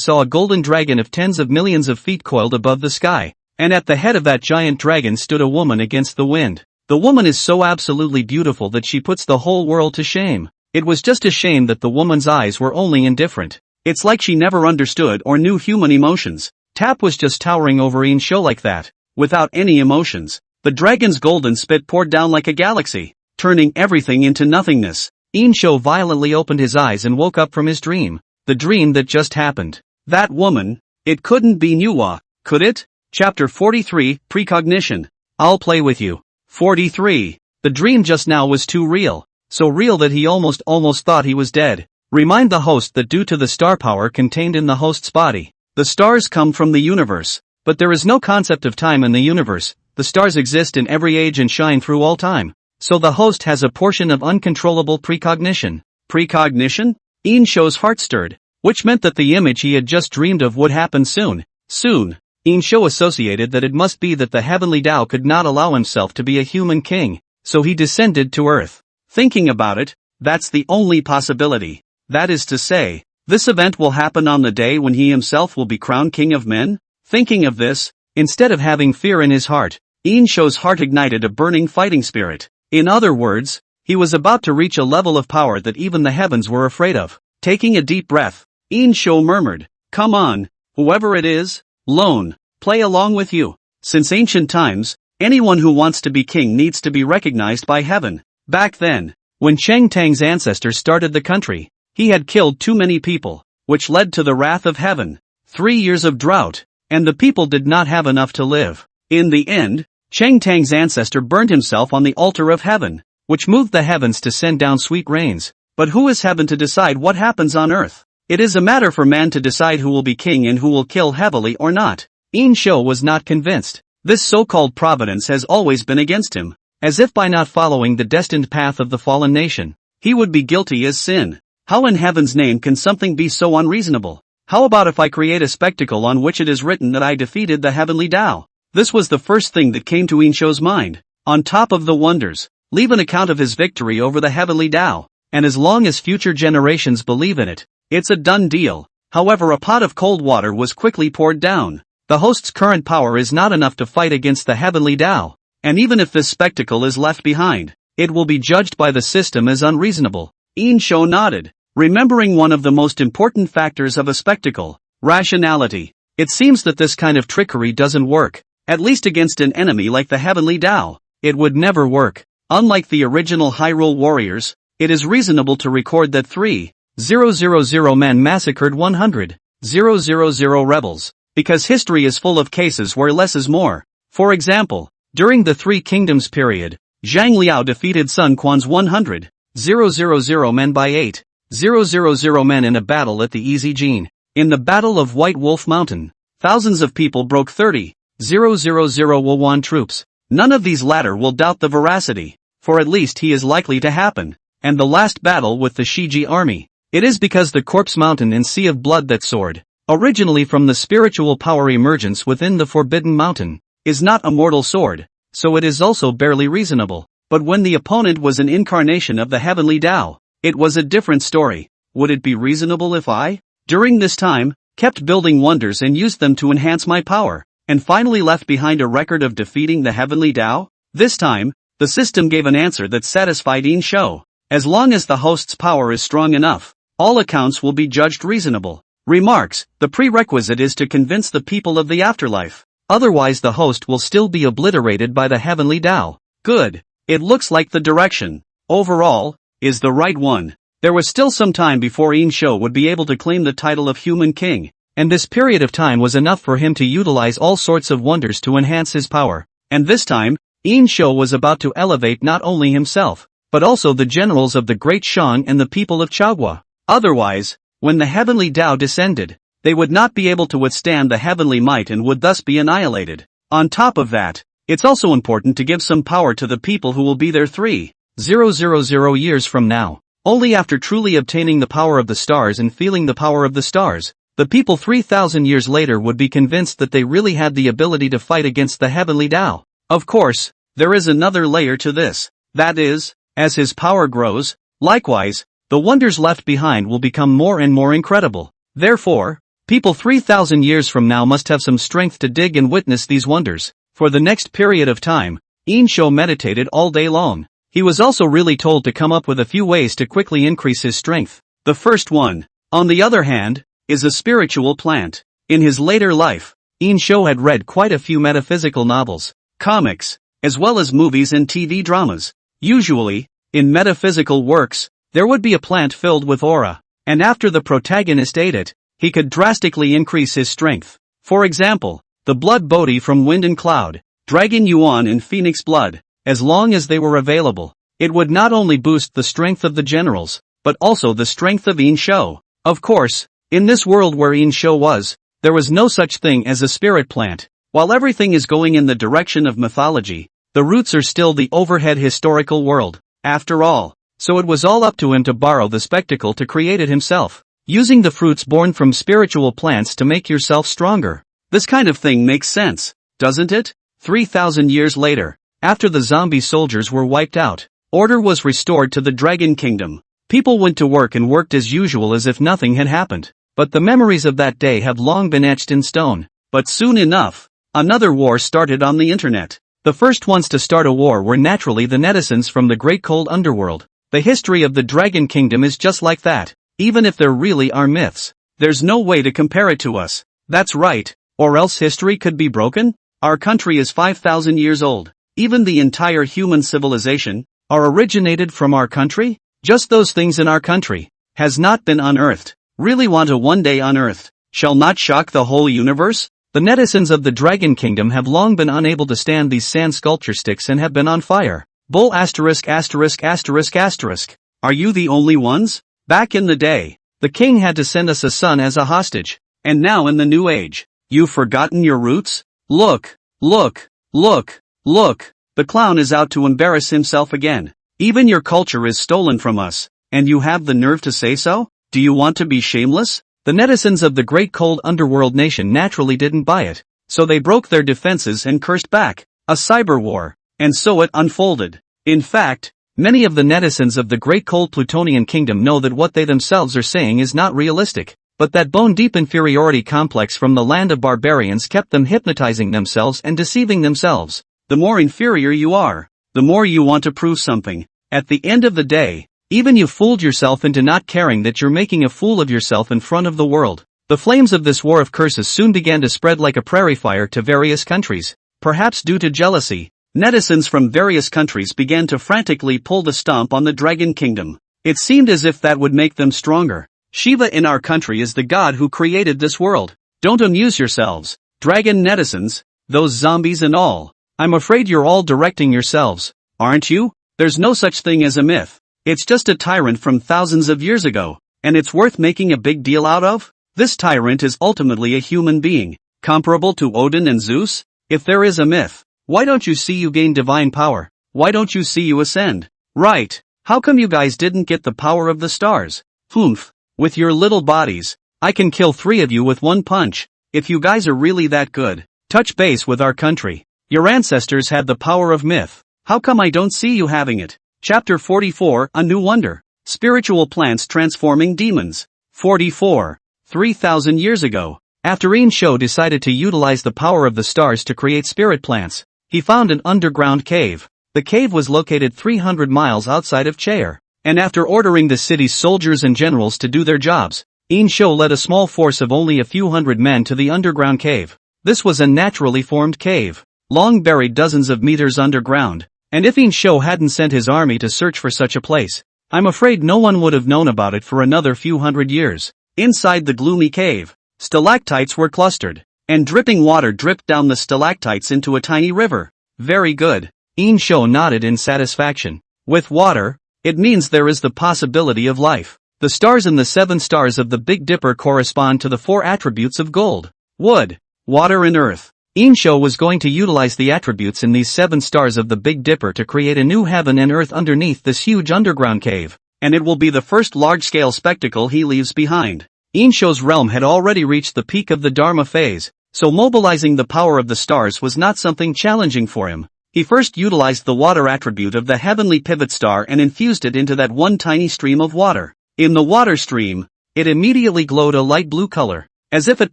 saw a golden dragon of tens of millions of feet coiled above the sky. And at the head of that giant dragon stood a woman against the wind. The woman is so absolutely beautiful that she puts the whole world to shame. It was just a shame that the woman's eyes were only indifferent. It's like she never understood or knew human emotions. Tap was just towering over Yin Shou like that, without any emotions. The dragon's golden spit poured down like a galaxy, turning everything into nothingness. Yin Shou violently opened his eyes and woke up from his dream. The dream that just happened. That woman, it couldn't be Nuwa, could it? Chapter 43, Precognition. I'll play with you. 43. The dream just now was too real. So real that he almost thought he was dead. Remind the host that due to the star power contained in the host's body, the stars come from the universe. But there is no concept of time in the universe. The stars exist in every age and shine through all time. So the host has a portion of uncontrollable precognition. Precognition? Yin Shou's heart stirred, which meant that the image he had just dreamed of would happen soon. Soon. Yin Shou associated that it must be that the heavenly Tao could not allow himself to be a human king, so he descended to earth. Thinking about it, that's the only possibility. That is to say, this event will happen on the day when he himself will be crowned king of men? Thinking of this, instead of having fear in his heart, Yin Shou's heart ignited a burning fighting spirit. In other words, he was about to reach a level of power that even the heavens were afraid of. Taking a deep breath, Yin Shou murmured, "Come on, whoever it is, Lone, play along with you." Since ancient times, anyone who wants to be king needs to be recognized by heaven. Back then, when Cheng Tang's ancestors started the country, he had killed too many people, which led to the wrath of heaven. 3 years of drought, and the people did not have enough to live. In the end, Cheng Tang's ancestor burned himself on the altar of heaven, which moved the heavens to send down sweet rains. But who is heaven to decide what happens on earth? It is a matter for man to decide who will be king and who will kill heavily or not. Yin Shou was not convinced. This so-called providence has always been against him, as if by not following the destined path of the fallen nation, he would be guilty as sin. How in heaven's name can something be so unreasonable? How about if I create a spectacle on which it is written that I defeated the heavenly Tao? This was the first thing that came to Yin Shou's mind. On top of the wonders, leave an account of his victory over the heavenly Tao, and as long as future generations believe in it, it's a done deal. However, a pot of cold water was quickly poured down. The host's current power is not enough to fight against the heavenly Tao, and even if this spectacle is left behind, it will be judged by the system as unreasonable. Yin Shou nodded, remembering one of the most important factors of a spectacle, rationality. It seems that this kind of trickery doesn't work. At least against an enemy like the heavenly Tao, it would never work. Unlike the original Hyrule warriors, it is reasonable to record that 3,000 men massacred 100,000 rebels, because history is full of cases where less is more. For example, during the Three Kingdoms period, Zhang Liao defeated Sun Quan's 100,000 men by 8,000 men in a battle at the Easy Jin. In the Battle of White Wolf Mountain, thousands of people broke 30,000 Wuwan troops. None of these latter will doubt the veracity, for at least he is likely to happen. And the last battle with the Shiji army, it is because the Corpse Mountain and Sea of Blood that sword, originally from the spiritual power emergence within the Forbidden Mountain, is not a mortal sword, so it is also barely reasonable. But when the opponent was an incarnation of the heavenly Tao, it was a different story. Would it be reasonable if I, during this time, kept building wonders and used them to enhance my power, and finally left behind a record of defeating the heavenly Tao? This time, the system gave an answer that satisfied Yin Shou. As long as the host's power is strong enough, all accounts will be judged reasonable. Remarks, the prerequisite is to convince the people of the afterlife. Otherwise the host will still be obliterated by the heavenly Tao. Good. It looks like the direction, overall, is the right one. There was still some time before Yin Shou would be able to claim the title of human king, and this period of time was enough for him to utilize all sorts of wonders to enhance his power. And this time, Yin Shou was about to elevate not only himself, but also the generals of the Great Shang and the people of Chaoge. Otherwise, when the heavenly Tao descended, they would not be able to withstand the heavenly might and would thus be annihilated. On top of that, it's also important to give some power to the people who will be there 3,000 years from now. Only after truly obtaining the power of the stars and feeling the power of the stars, the people 3,000 years later would be convinced that they really had the ability to fight against the heavenly Tao. Of course, there is another layer to this. That is, as his power grows, likewise, the wonders left behind will become more and more incredible. Therefore, people 3,000 years from now must have some strength to dig and witness these wonders. For the next period of time, Yin Shou meditated all day long. He was also really told to come up with a few ways to quickly increase his strength. The first one, on the other hand, is a spiritual plant. In his later life, Yin Shou had read quite a few metaphysical novels, comics, as well as movies and TV dramas. Usually, in metaphysical works, there would be a plant filled with aura, and after the protagonist ate it, he could drastically increase his strength. For example, the blood Bodhi from Wind and Cloud, Dragon Yuan and Phoenix Blood, as long as they were available. It would not only boost the strength of the generals, but also the strength of Yin Shou. Of course, in this world where Yin Shou was, there was no such thing as a spirit plant. While everything is going in the direction of mythology, the roots are still the overhead historical world, after all. So it was all up to him to borrow the spectacle to create it himself, using the fruits born from spiritual plants to make yourself stronger. This kind of thing makes sense, doesn't it? 3,000 years later, after the zombie soldiers were wiped out, order was restored to the Dragon Kingdom. People went to work and worked as usual as if nothing had happened. But the memories of that day have long been etched in stone. But soon enough, another war started on the internet. The first ones to start a war were naturally the netizens from the Great Cold Underworld. The history of the Dragon Kingdom is just like that. Even if there really are myths, there's no way to compare it to us. That's right, or else history could be broken? Our country is 5,000 years old. Even the entire human civilization are originated from our country? Just those things in our country has not been unearthed. Really want to one day unearthed, shall not shock the whole universe? The netizens of the Dragon Kingdom have long been unable to stand these sand sculpture sticks and have been on fire. Bull asterisk asterisk asterisk asterisk. Are you the only ones? Back in the day, the king had to send us a son as a hostage. And now in the new age, you've forgotten your roots? Look, look, look, look. The clown is out to embarrass himself again. Even your culture is stolen from us, and you have the nerve to say so? Do you want to be shameless? The netizens of the Great Cold Underworld nation naturally didn't buy it, so they broke their defenses and cursed back. A cyber war. And so it unfolded. In fact, many of the netizens of the Great Cold Plutonian Kingdom know that what they themselves are saying is not realistic, but that bone-deep inferiority complex from the land of barbarians kept them hypnotizing themselves and deceiving themselves. The more inferior you are, the more you want to prove something. At the end of the day, even you fooled yourself into not caring that you're making a fool of yourself in front of the world. The flames of this war of curses soon began to spread like a prairie fire to various countries. Perhaps due to jealousy, netizens from various countries began to frantically pull the stomp on the Dragon Kingdom. It seemed as if that would make them stronger. Shiva in our country is the god who created this world. Don't amuse yourselves, dragon netizens, those zombies and all. I'm afraid you're all directing yourselves, aren't you? There's no such thing as a myth. It's just a tyrant from thousands of years ago, and it's worth making a big deal out of? This tyrant is ultimately a human being, comparable to Odin and Zeus? If there is a myth, why don't you see you gain divine power? Why don't you see you ascend? Right, how come you guys didn't get the power of the stars? Humph, with your little bodies, I can kill 3 of you with one punch. If you guys are really that good, touch base with our country. Your ancestors had the power of myth. How come I don't see you having it? Chapter 44, A New Wonder. Spiritual Plants Transforming Demons. 44. 3,000 years ago, after Yin Shou decided to utilize the power of the stars to create spirit plants, he found an underground cave. The cave was located 300 miles outside of Chaoge, and after ordering the city's soldiers and generals to do their jobs, Yin Shou led a small force of only a few hundred men to the underground cave. This was a naturally formed cave, long buried dozens of meters underground, and if Yin Shou hadn't sent his army to search for such a place, I'm afraid no one would have known about it for another few hundred years. Inside the gloomy cave, stalactites were clustered, and dripping water dripped down the stalactites into a tiny river. Very good. Yin Shou nodded in satisfaction. With water, it means there is the possibility of life. The stars in the 7 stars of the Big Dipper correspond to the 4 attributes of gold, wood, water and earth. Yin Shou was going to utilize the attributes in these 7 stars of the Big Dipper to create a new heaven and earth underneath this huge underground cave, and it will be the first large-scale spectacle he leaves behind. Yin Shou's realm had already reached the peak of the Dharma phase, so mobilizing the power of the stars was not something challenging for him. He first utilized the water attribute of the heavenly pivot star and infused it into that one tiny stream of water. In the water stream, it immediately glowed a light blue color, as if it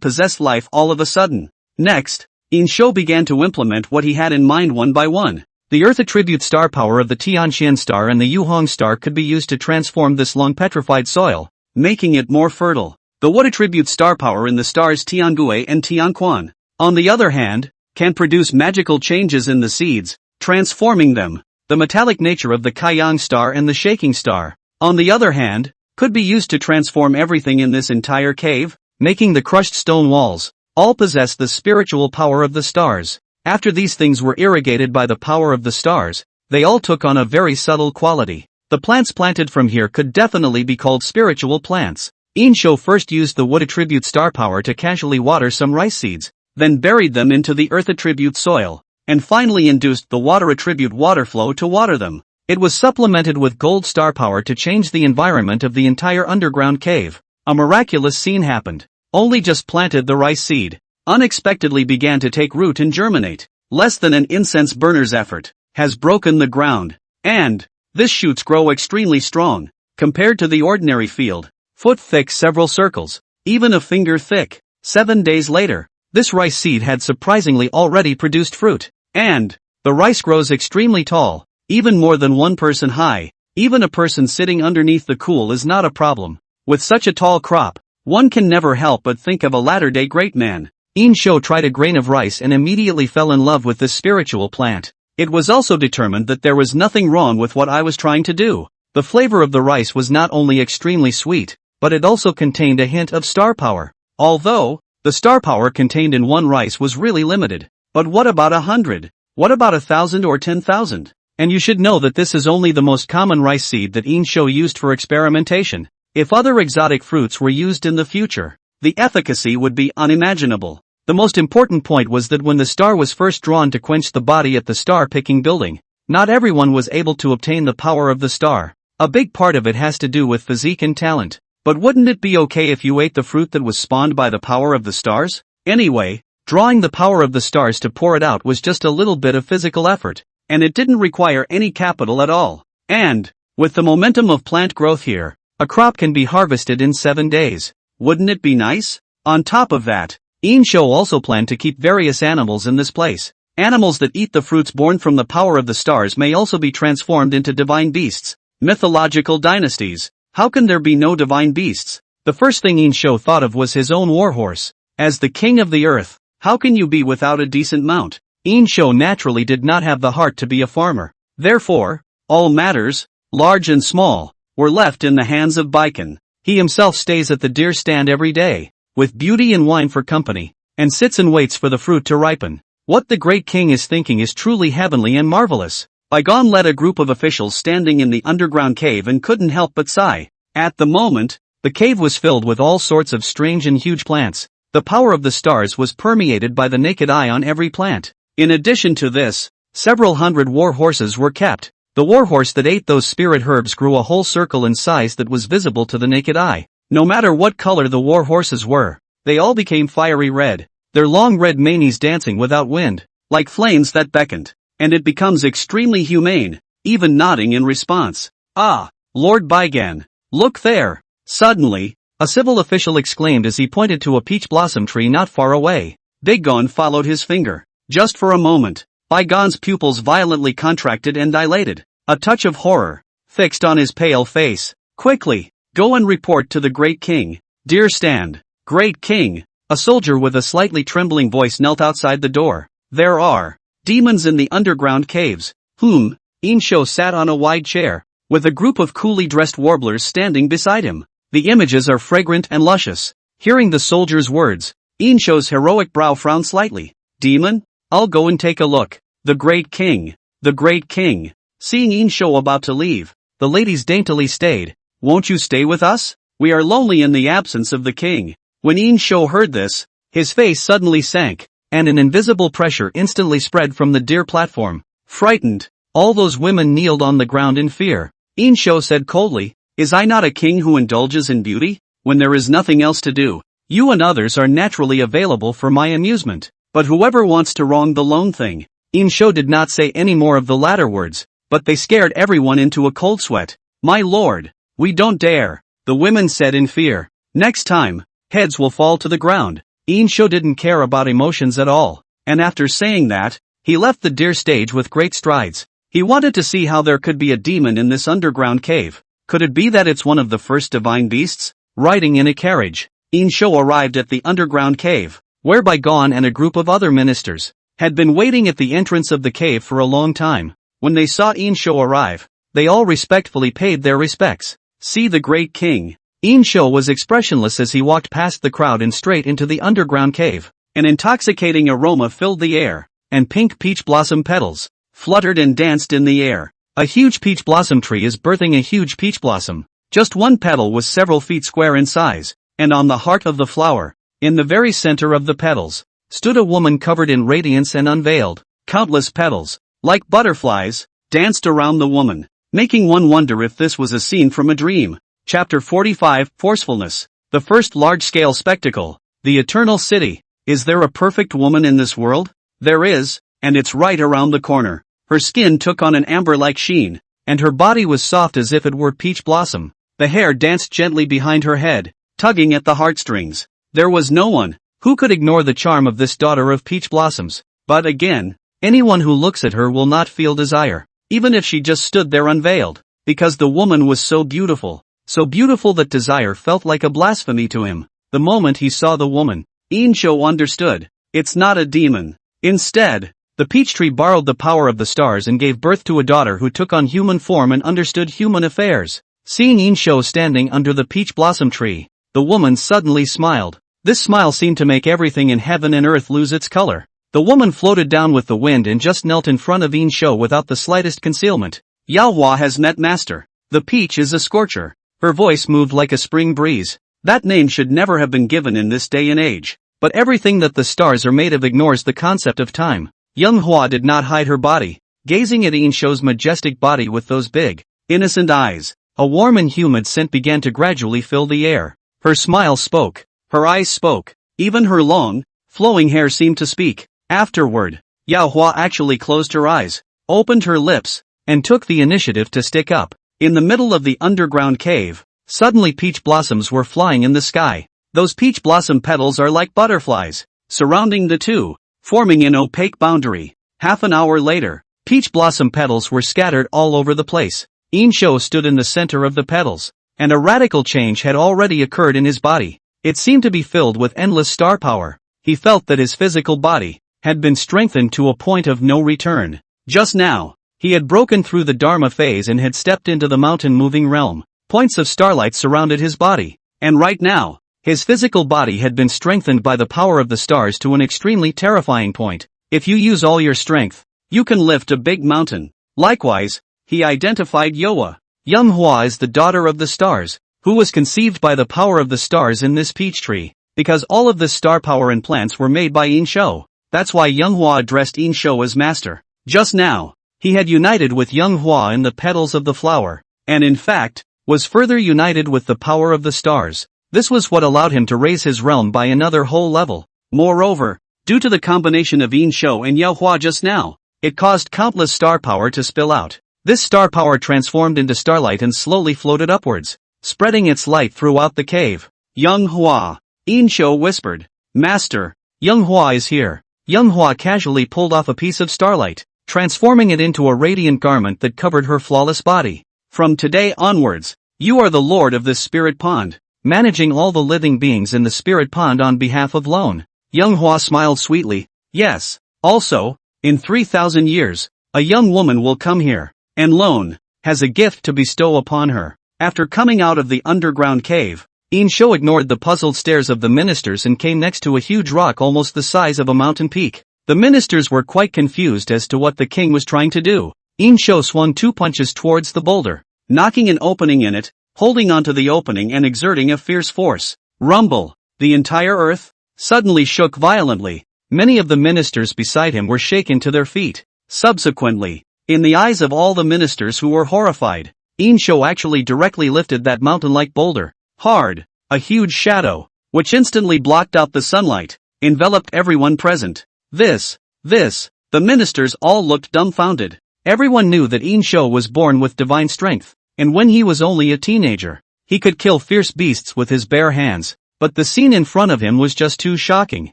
possessed life all of a sudden. Next, Yin Shou began to implement what he had in mind one by one. The earth attribute star power of the Tianxian star and the Yuhong star could be used to transform this long petrified soil, making it more fertile. The wood attribute star power in the stars Tiangui and Tianquan, on the other hand, can produce magical changes in the seeds, transforming them. The metallic nature of the Kaiyang star and the shaking star, on the other hand, could be used to transform everything in this entire cave, making the crushed stone walls. All possess the spiritual power of the stars. After these things were irrigated by the power of the stars, they all took on a very subtle quality. The plants planted from here could definitely be called spiritual plants. Yin Shou first used the wood attribute star power to casually water some rice seeds, then buried them into the earth attribute soil, and finally induced the water attribute water flow to water them. It was supplemented with gold star power to change the environment of the entire underground cave. A miraculous scene happened. Only just planted the rice seed, unexpectedly began to take root and germinate. Less than an incense burner's effort has broken the ground, and this shoots grow extremely strong, compared to the ordinary field, foot thick several circles, even a finger thick. 7 days later, this rice seed had surprisingly already produced fruit, and the rice grows extremely tall, even more than 1 person high. Even a person sitting underneath the cool is not a problem. With such a tall crop, one can never help but think of a latter-day great man. Yin Shou tried a grain of rice and immediately fell in love with this spiritual plant. It was also determined that there was nothing wrong with what I was trying to do. The flavor of the rice was not only extremely sweet, but it also contained a hint of star power. Although the star power contained in one rice was really limited. But what about 100? What about 1,000 or 10,000? And you should know that this is only the most common rice seed that Yin Shou used for experimentation. If other exotic fruits were used in the future, the efficacy would be unimaginable. The most important point was that when the star was first drawn to quench the body at the star-picking building, not everyone was able to obtain the power of the star. A big part of it has to do with physique and talent. But wouldn't it be okay if you ate the fruit that was spawned by the power of the stars? Anyway, drawing the power of the stars to pour it out was just a little bit of physical effort, and it didn't require any capital at all. And, with the momentum of plant growth here, a crop can be harvested in 7 days. Wouldn't it be nice? On top of that, Yin Shou also planned to keep various animals in this place. Animals that eat the fruits born from the power of the stars may also be transformed into divine beasts. Mythological dynasties. How can there be no divine beasts? The first thing Yin Shou thought of was his own warhorse. As the king of the earth, how can you be without a decent mount? Yin Shou naturally did not have the heart to be a farmer. Therefore, all matters, large and small, were left in the hands of Baikan. He himself stays at the deer stand every day, with beauty and wine for company, and sits and waits for the fruit to ripen. What the great king is thinking is truly heavenly and marvelous. Baikan led a group of officials standing in the underground cave and couldn't help but sigh. At the moment, the cave was filled with all sorts of strange and huge plants. The power of the stars was permeated by the naked eye on every plant. In addition to this, several hundred war horses were kept. The warhorse that ate those spirit herbs grew a whole circle in size that was visible to the naked eye. No matter what color the war horses were, they all became fiery red, their long red manes dancing without wind, like flames that beckoned. And it becomes extremely humane, even nodding in response. Ah, Lord Baigan, look there! Suddenly, a civil official exclaimed as he pointed to a peach blossom tree not far away. Baigan followed his finger. Just for a moment, Baigan's pupils violently contracted and dilated. A touch of horror fixed on his pale face. Quickly, go and report to the great king. Dear stand, great king. A soldier with a slightly trembling voice knelt outside the door. There are demons in the underground caves. Yin Shou sat on a wide chair, with a group of coolly dressed warblers standing beside him. The images are fragrant and luscious. Hearing the soldier's words, Yin Shou's heroic brow frowned slightly. Demon? I'll go and take a look. The great king. The great king. Seeing Yin Shou about to leave, the ladies daintily stayed. Won't you stay with us? We are lonely in the absence of the king. When Yin Shou heard this, his face suddenly sank, and an invisible pressure instantly spread from the deer platform. Frightened, all those women kneeled on the ground in fear. Yin Shou said coldly, Is I not a king who indulges in beauty? when there is nothing else to do, you and others are naturally available for my amusement. But whoever wants to wrong the lone thing. Yin Shou did not say any more of the latter words, but they scared everyone into a cold sweat. My lord, we don't dare, the women said in fear. Next time, heads will fall to the ground. Yin Shou didn't care about emotions at all, and after saying that, he left the deer stage with great strides. He wanted to see how there could be a demon in this underground cave. Could it be that it's one of the first divine beasts? Riding in a carriage, Yin Shou arrived at the underground cave, where Bai Gon and a group of other ministers had been waiting at the entrance of the cave for a long time. When they saw Yin Shou arrive, they all respectfully paid their respects. See the great king. Yin Shou was expressionless as he walked past the crowd and straight into the underground cave. An intoxicating aroma filled the air, and pink peach blossom petals fluttered and danced in the air. A huge peach blossom tree is birthing a huge peach blossom. Just one petal was several feet square in size, and on the heart of the flower, in the very center of the petals, stood a woman covered in radiance and unveiled. Countless petals, like butterflies, danced around the woman, making one wonder if this was a scene from a dream. Chapter 45, Forcefulness. The first large-scale spectacle. The Eternal City. Is there a perfect woman in this world? There is, and it's right around the corner. Her skin took on an amber-like sheen, and her body was soft as if it were peach blossom. The hair danced gently behind her head, tugging at the heartstrings. There was no one who could ignore the charm of this daughter of peach blossoms. But again, anyone who looks at her will not feel desire, even if she just stood there unveiled, because the woman was so beautiful that desire felt like a blasphemy to him. The moment he saw the woman, Yin Shou understood. It's not a demon. Instead, the peach tree borrowed the power of the stars and gave birth to a daughter who took on human form and understood human affairs. Seeing Yin Shou standing under the peach blossom tree, the woman suddenly smiled. This smile seemed to make everything in heaven and earth lose its color. The woman floated down with the wind and just knelt in front of Yin Shou without the slightest concealment. Yaohua has met master. The peach is a scorcher. Her voice moved like a spring breeze. That name should never have been given in this day and age. But everything that the stars are made of ignores the concept of time. Yaohua did not hide her body, gazing at Yin Shou's majestic body with those big, innocent eyes. A warm and humid scent began to gradually fill the air. Her smile spoke. Her eyes spoke. Even her long, flowing hair seemed to speak. Afterward, Yaohua actually closed her eyes, opened her lips, and took the initiative to stick up. In the middle of the underground cave, suddenly peach blossoms were flying in the sky. Those peach blossom petals are like butterflies, surrounding the two, forming an opaque boundary. Half an hour later, peach blossom petals were scattered all over the place. Yin Shou stood in the center of the petals, and a radical change had already occurred in his body. It seemed to be filled with endless star power. He felt that his physical body had been strengthened to a point of no return. Just now, he had broken through the Dharma phase and had stepped into the mountain-moving realm. Points of starlight surrounded his body, and right now, his physical body had been strengthened by the power of the stars to an extremely terrifying point. If you use all your strength, you can lift a big mountain. Likewise, he identified Yaohua is the daughter of the stars, who was conceived by the power of the stars in this peach tree. Because all of this star power and plants were made by Yin Shou, that's why Yaohua addressed Yin Shou as master. Just now, he had united with Yaohua in the petals of the flower, and in fact, was further united with the power of the stars. This was what allowed him to raise his realm by another whole level. Moreover, due to the combination of Yin Shou and Yaohua just now, it caused countless star power to spill out. This star power transformed into starlight and slowly floated upwards, spreading its light throughout the cave. Yaohua, Yin Shou whispered. Master, Yaohua is here. Yaohua casually pulled off a piece of starlight, transforming it into a radiant garment that covered her flawless body. From today onwards, you are the lord of this spirit pond, managing all the living beings in the spirit pond on behalf of Lone. Yaohua smiled sweetly. Yes, also, in 3,000 years, a young woman will come here, and Lone has a gift to bestow upon her. After coming out of the underground cave, Yin Shou ignored the puzzled stares of the ministers and came next to a huge rock almost the size of a mountain peak. The ministers were quite confused as to what the king was trying to do. Yin Shou swung 2 punches towards the boulder, knocking an opening in it, holding onto the opening and exerting a fierce force. Rumble! The entire earth suddenly shook violently. Many of the ministers beside him were shaken to their feet. Subsequently, in the eyes of all the ministers who were horrified, Yin Shou actually directly lifted that mountain-like boulder. Hard, a huge shadow, which instantly blocked out the sunlight, enveloped everyone present. The ministers all looked dumbfounded. Everyone knew that Yin Shou was born with divine strength, and when he was only a teenager, he could kill fierce beasts with his bare hands, but the scene in front of him was just too shocking.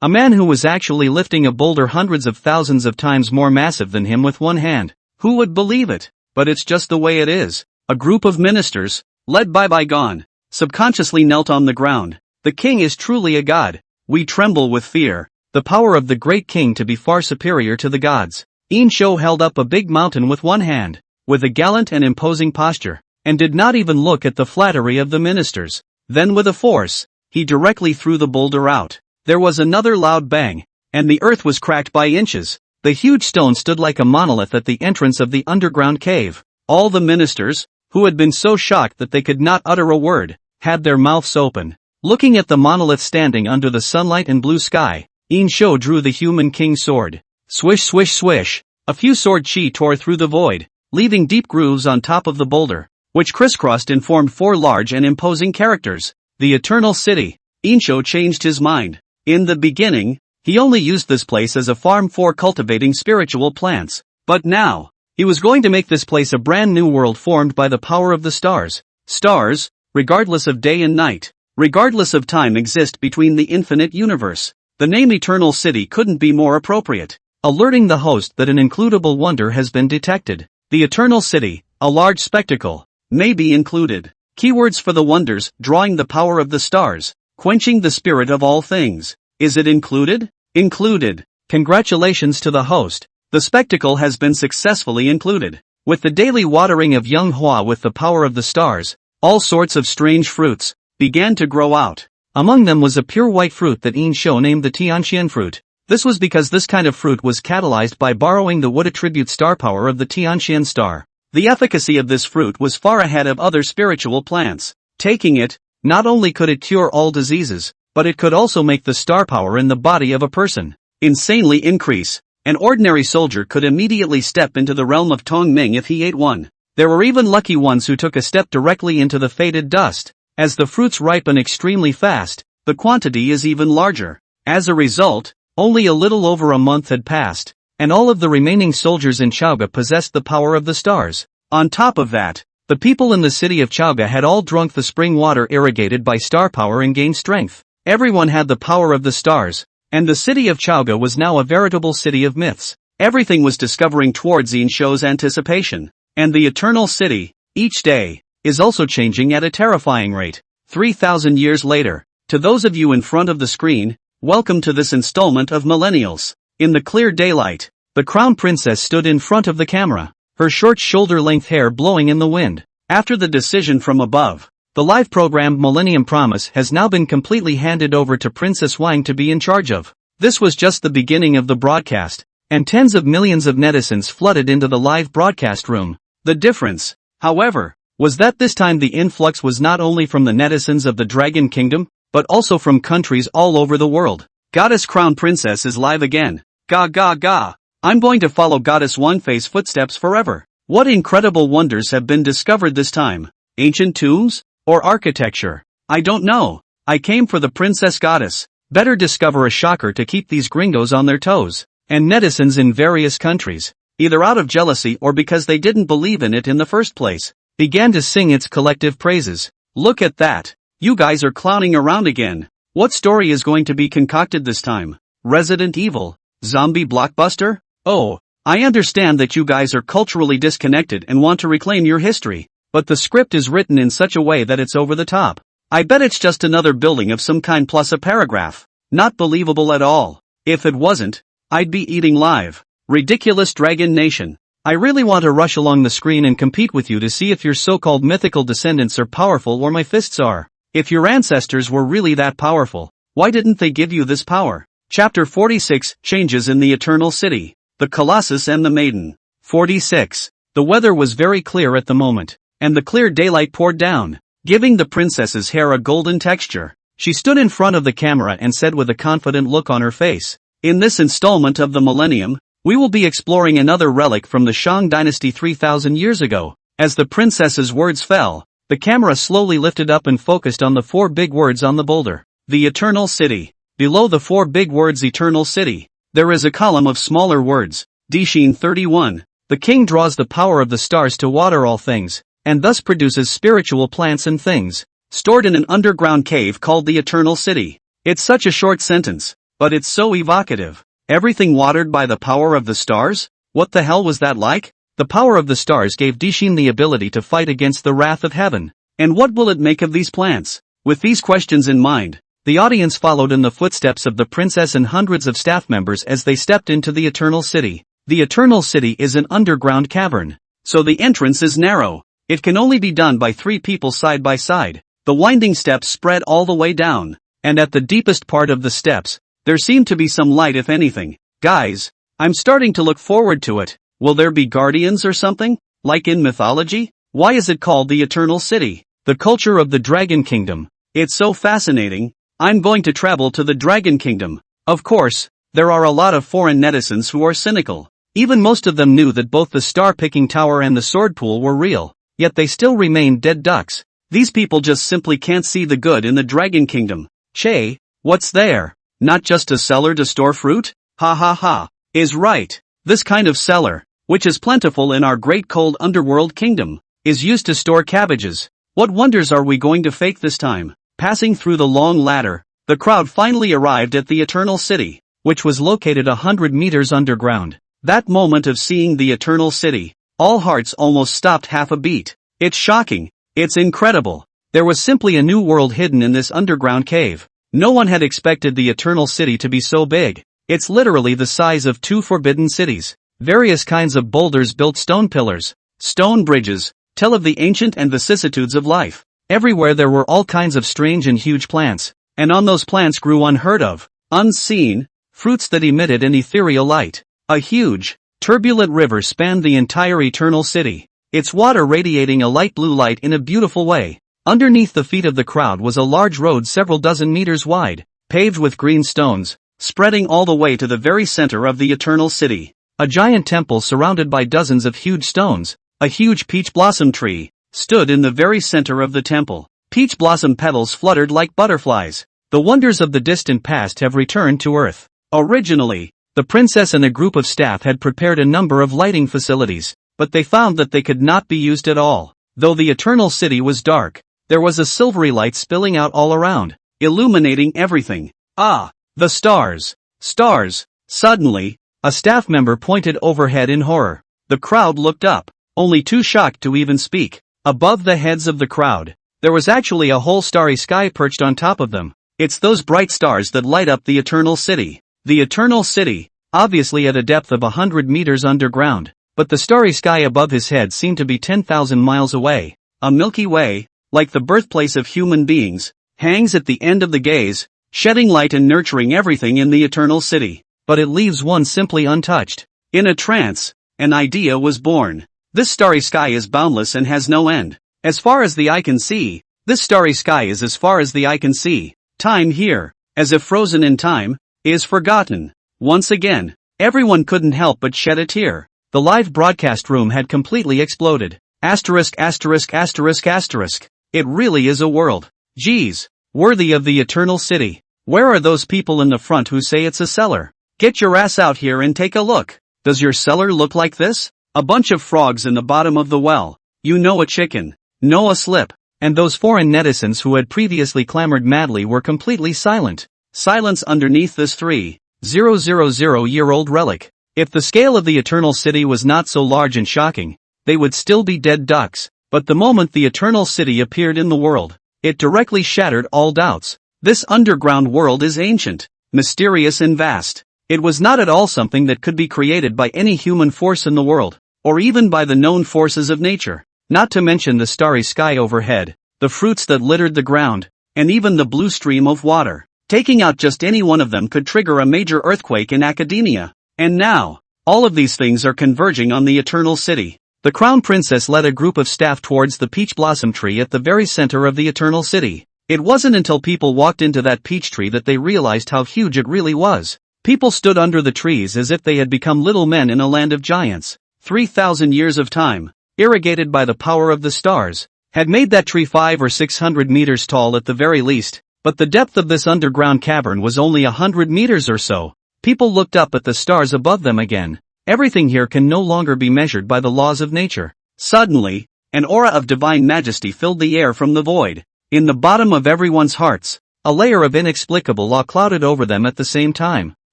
A man who was actually lifting a boulder hundreds of thousands of times more massive than him with one hand. Who would believe it? But it's just the way it is. A group of ministers, led by Bygone, subconsciously knelt on the ground. The king is truly a god. We tremble with fear. The power of the great king to be far superior to the gods. Yin Shou held up a big mountain with one hand, with a gallant and imposing posture, and did not even look at the flattery of the ministers. Then with a force, he directly threw the boulder out. There was another loud bang, and the earth was cracked by inches. The huge stone stood like a monolith at the entrance of the underground cave. All the ministers, who had been so shocked that they could not utter a word, had their mouths open. Looking at the monolith standing under the sunlight and blue sky, Yin Shou drew the human king's sword. Swish swish swish, a few sword chi tore through the void, leaving deep grooves on top of the boulder, which crisscrossed and formed 4 large and imposing characters. The Eternal City. Yin Shou changed his mind. In the beginning, he only used this place as a farm for cultivating spiritual plants. But now, he was going to make this place a brand new world formed by the power of the stars. Stars, regardless of day and night, regardless of time, exist between the infinite universe. The name Eternal City couldn't be more appropriate, alerting the host that an includable wonder has been detected. The Eternal City, a large spectacle, may be included. Keywords for the wonders: drawing the power of the stars, quenching the spirit of all things. Is it included? Included. Congratulations to the host. The spectacle has been successfully included. With the daily watering of young Hua with the power of the stars, all sorts of strange fruits began to grow out. Among them was a pure white fruit that Yin Shou named the Tianqian fruit. This was because this kind of fruit was catalyzed by borrowing the wood attribute star power of the Tianqian star. The efficacy of this fruit was far ahead of other spiritual plants. Taking it, not only could it cure all diseases, but it could also make the star power in the body of a person insanely increase. An ordinary soldier could immediately step into the realm of Tongming if he ate one. There were even lucky ones who took a step directly into the fated dust. As the fruits ripen extremely fast, the quantity is even larger. As a result, only a little over a month had passed, and all of the remaining soldiers in Chaoge possessed the power of the stars. On top of that, the people in the city of Chaoge had all drunk the spring water irrigated by star power and gained strength. Everyone had the power of the stars, and the city of Chaoge was now a veritable city of myths. Everything was discovering towards Yin Shou's anticipation, and the Eternal City, each day, is also changing at a terrifying rate. 3,000 years later, to those of you in front of the screen, welcome to this installment of Millennials. In the clear daylight, the crown princess stood in front of the camera, her short shoulder-length hair blowing in the wind. After the decision from above, the live program Millennium Promise has now been completely handed over to Princess Wang to be in charge of. This was just the beginning of the broadcast, and tens of millions of netizens flooded into the live broadcast room. The difference, however, was that this time the influx was not only from the netizens of the Dragon Kingdom, but also from countries all over the world. Goddess Crown Princess is live again. Ga. I'm going to follow Goddess One-Face footsteps forever. What incredible wonders have been discovered this time? Ancient tombs? Or architecture? I don't know. I came for the Princess Goddess. Better discover a shocker to keep these gringos on their toes. And netizens in various countries, either out of jealousy or because they didn't believe in it in the first place, began to sing its collective praises. Look at that. You guys are clowning around again. What story is going to be concocted this time? Resident Evil? Zombie blockbuster? Oh, I understand that you guys are culturally disconnected and want to reclaim your history, but the script is written in such a way that it's over the top. I bet it's just another building of some kind plus a paragraph. Not believable at all. If it wasn't, I'd be eating live. Ridiculous Dragon Nation. I really want to rush along the screen and compete with you to see if your so-called mythical descendants are powerful or my fists are. If your ancestors were really that powerful, why didn't they give you this power? Chapter 46, Changes in the Eternal City. The Colossus and the Maiden. 46. The weather was very clear at the moment, and the clear daylight poured down, giving the princess's hair a golden texture. She stood in front of the camera and said with a confident look on her face, "In this installment of the Millennium, we will be exploring another relic from the Shang Dynasty 3,000 years ago." As the princess's words fell, The camera slowly lifted up and focused on the 4 big words on the boulder. The Eternal City. Below the 4 big words Eternal City, there is a column of smaller words. Dishin 31. The king draws the power of the stars to water all things, and thus produces spiritual plants and things, stored in an underground cave called the Eternal City. It's such a short sentence, but it's so evocative. Everything watered by the power of the stars? What the hell was that like? The power of the stars gave Dishin the ability to fight against the wrath of heaven. And what will it make of these plants? With these questions in mind, the audience followed in the footsteps of the princess and hundreds of staff members as they stepped into the Eternal City. The Eternal City is an underground cavern, so the entrance is narrow. It can only be done by 3 people side by side. The winding steps spread all the way down, and at the deepest part of the steps, there seemed to be some light if anything. Guys, I'm starting to look forward to it. Will there be guardians or something? Like in mythology? Why is it called the Eternal City? The culture of the Dragon Kingdom. It's so fascinating. I'm going to travel to the Dragon Kingdom. Of course, there are a lot of foreign netizens who are cynical. Even most of them knew that both the star-picking tower and the sword pool were real, yet they still remained dead ducks. These people just simply can't see the good in the Dragon Kingdom. Che, what's there? Not just a cellar to store fruit? Ha ha ha. Is right. This kind of cellar, which is plentiful in our great cold underworld kingdom, is used to store cabbages. What wonders are we going to fake this time? Passing through the long ladder, the crowd finally arrived at the Eternal City, which was located 100 meters underground. That moment of seeing the Eternal City, all hearts almost stopped half a beat. It's shocking. It's incredible. There was simply a new world hidden in this underground cave. No one had expected the Eternal City to be so big. It's literally the size of 2 forbidden cities. Various kinds of boulders built stone pillars, stone bridges, tell of the ancient and vicissitudes of life. Everywhere there were all kinds of strange and huge plants, and on those plants grew unheard of, unseen, fruits that emitted an ethereal light. A huge, turbulent river spanned the entire Eternal City, its water radiating a light blue light in a beautiful way. Underneath the feet of the crowd was a large road several dozen meters wide, paved with green stones, spreading all the way to the very center of the Eternal City. A giant temple surrounded by dozens of huge stones, a huge peach blossom tree, stood in the very center of the temple. Peach blossom petals fluttered like butterflies. The wonders of the distant past have returned to Earth. Originally, the princess and a group of staff had prepared a number of lighting facilities, but they found that they could not be used at all. Though the Eternal City was dark, there was a silvery light spilling out all around, illuminating everything. Ah, the stars! Stars! Suddenly, a staff member pointed overhead in horror. The crowd looked up, only too shocked to even speak. Above the heads of the crowd, there was actually a whole starry sky perched on top of them. It's those bright stars that light up the Eternal City. The Eternal City, obviously at a depth of 100 meters underground, but the starry sky above his head seemed to be 10,000 miles away. A Milky Way, like the birthplace of human beings, hangs at the end of the gaze, shedding light and nurturing everything in the Eternal City. But it leaves one simply untouched. In a trance, an idea was born. This starry sky is boundless and has no end. As far as the eye can see, this starry sky is as far as the eye can see. Time here, as if frozen in time, is forgotten. Once again, everyone couldn't help but shed a tear. The live broadcast room had completely exploded. Asterisk asterisk asterisk asterisk. It really is a world. Geez. Worthy of the Eternal City. Where are those people in the front who say it's a cellar? Get your ass out here and take a look. Does your cellar look like this? A bunch of frogs in the bottom of the well. You know, a chicken. No, a slip. And those foreign netizens who had previously clamored madly were completely silent. Silence underneath this 3,000-year-old relic. If the scale of the Eternal City was not so large and shocking, they would still be dead ducks. But the moment the Eternal City appeared in the world, it directly shattered all doubts. This underground world is ancient, mysterious and vast. It was not at all something that could be created by any human force in the world, or even by the known forces of nature. Not to mention the starry sky overhead, the fruits that littered the ground, and even the blue stream of water. Taking out just any one of them could trigger a major earthquake in academia. And now, all of these things are converging on the Eternal City. The Crown Princess led a group of staff towards the peach blossom tree at the very center of the Eternal City. It wasn't until people walked into that peach tree that they realized how huge it really was. People stood under the trees as if they had become little men in a land of giants. 3,000 years of time, irrigated by the power of the stars, had made that tree 500 or 600 meters tall at the very least, but the depth of this underground cavern was only 100 meters or so. People looked up at the stars above them again. Everything here can no longer be measured by the laws of nature. Suddenly, an aura of divine majesty filled the air from the void. In the bottom of everyone's hearts, a layer of inexplicable awe clouded over them at the same time.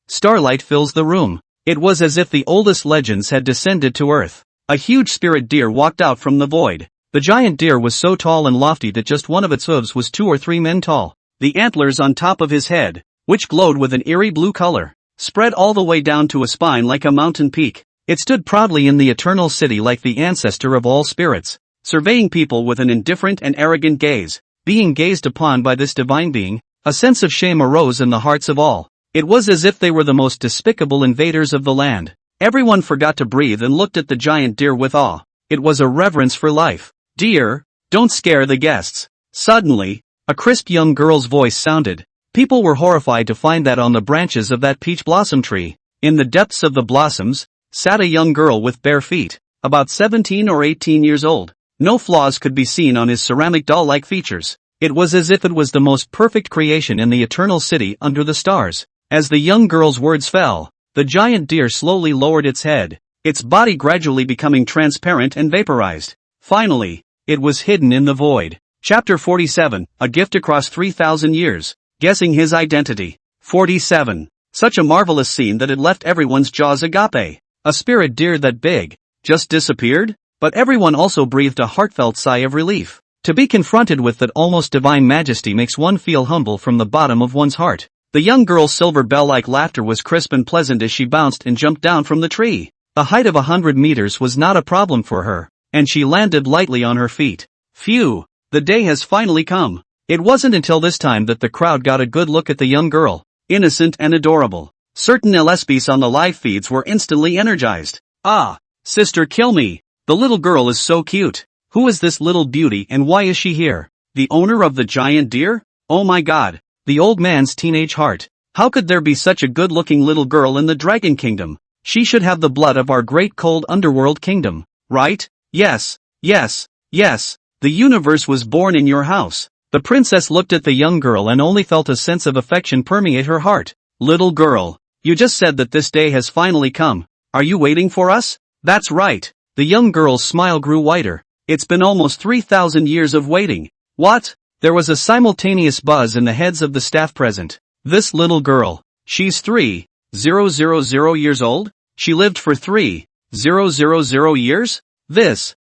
Starlight fills the room. It was as if the oldest legends had descended to earth. A huge spirit deer walked out from the void. The giant deer was so tall and lofty that just one of its hooves was 2 or 3 men tall. The antlers on top of his head, which glowed with an eerie blue color, spread all the way down to a spine like a mountain peak. It stood proudly in the eternal city like the ancestor of all spirits, surveying people with an indifferent and arrogant gaze. Being gazed upon by this divine being, a sense of shame arose in the hearts of all. It was as if they were the most despicable invaders of the land. Everyone forgot to breathe and looked at the giant deer with awe. It was a reverence for life. "Dear, don't scare the guests." Suddenly, a crisp young girl's voice sounded. People were horrified to find that on the branches of that peach blossom tree, in the depths of the blossoms, sat a young girl with bare feet, about 17 or 18 years old. No flaws could be seen on his ceramic doll-like features. It was as if it was the most perfect creation in the eternal city under the stars. As the young girl's words fell, the giant deer slowly lowered its head, its body gradually becoming transparent and vaporized. Finally, it was hidden in the void. Chapter 47, A Gift Across 3,000 Years. Guessing his identity. 47. Such a marvelous scene that it left everyone's jaws agape. A spirit deer that big just disappeared? But everyone also breathed a heartfelt sigh of relief. To be confronted with that almost divine majesty makes one feel humble from the bottom of one's heart. The young girl's silver bell-like laughter was crisp and pleasant as she bounced and jumped down from the tree. A height of 100 meters was not a problem for her, and she landed lightly on her feet. Phew, the day has finally come. It wasn't until this time that the crowd got a good look at the young girl, innocent and adorable. Certain LSPs on the live feeds were instantly energized. "Ah, sister, kill me. The little girl is so cute. Who is this little beauty and why is she here? The owner of the giant deer? Oh my god." The old man's teenage heart. How could there be such a good-looking little girl in the Dragon Kingdom? She should have the blood of our great cold underworld kingdom, right? Yes, yes, yes. The universe was born in your house. The princess looked at the young girl and only felt a sense of affection permeate her heart. "Little girl, you just said that this day has finally come. Are you waiting for us?" "That's right." The young girl's smile grew wider. "It's been almost 3,000 years of waiting." "What?" There was a simultaneous buzz in the heads of the staff present. "This little girl, she's 3,000 years old? She lived for 3,000 years? This.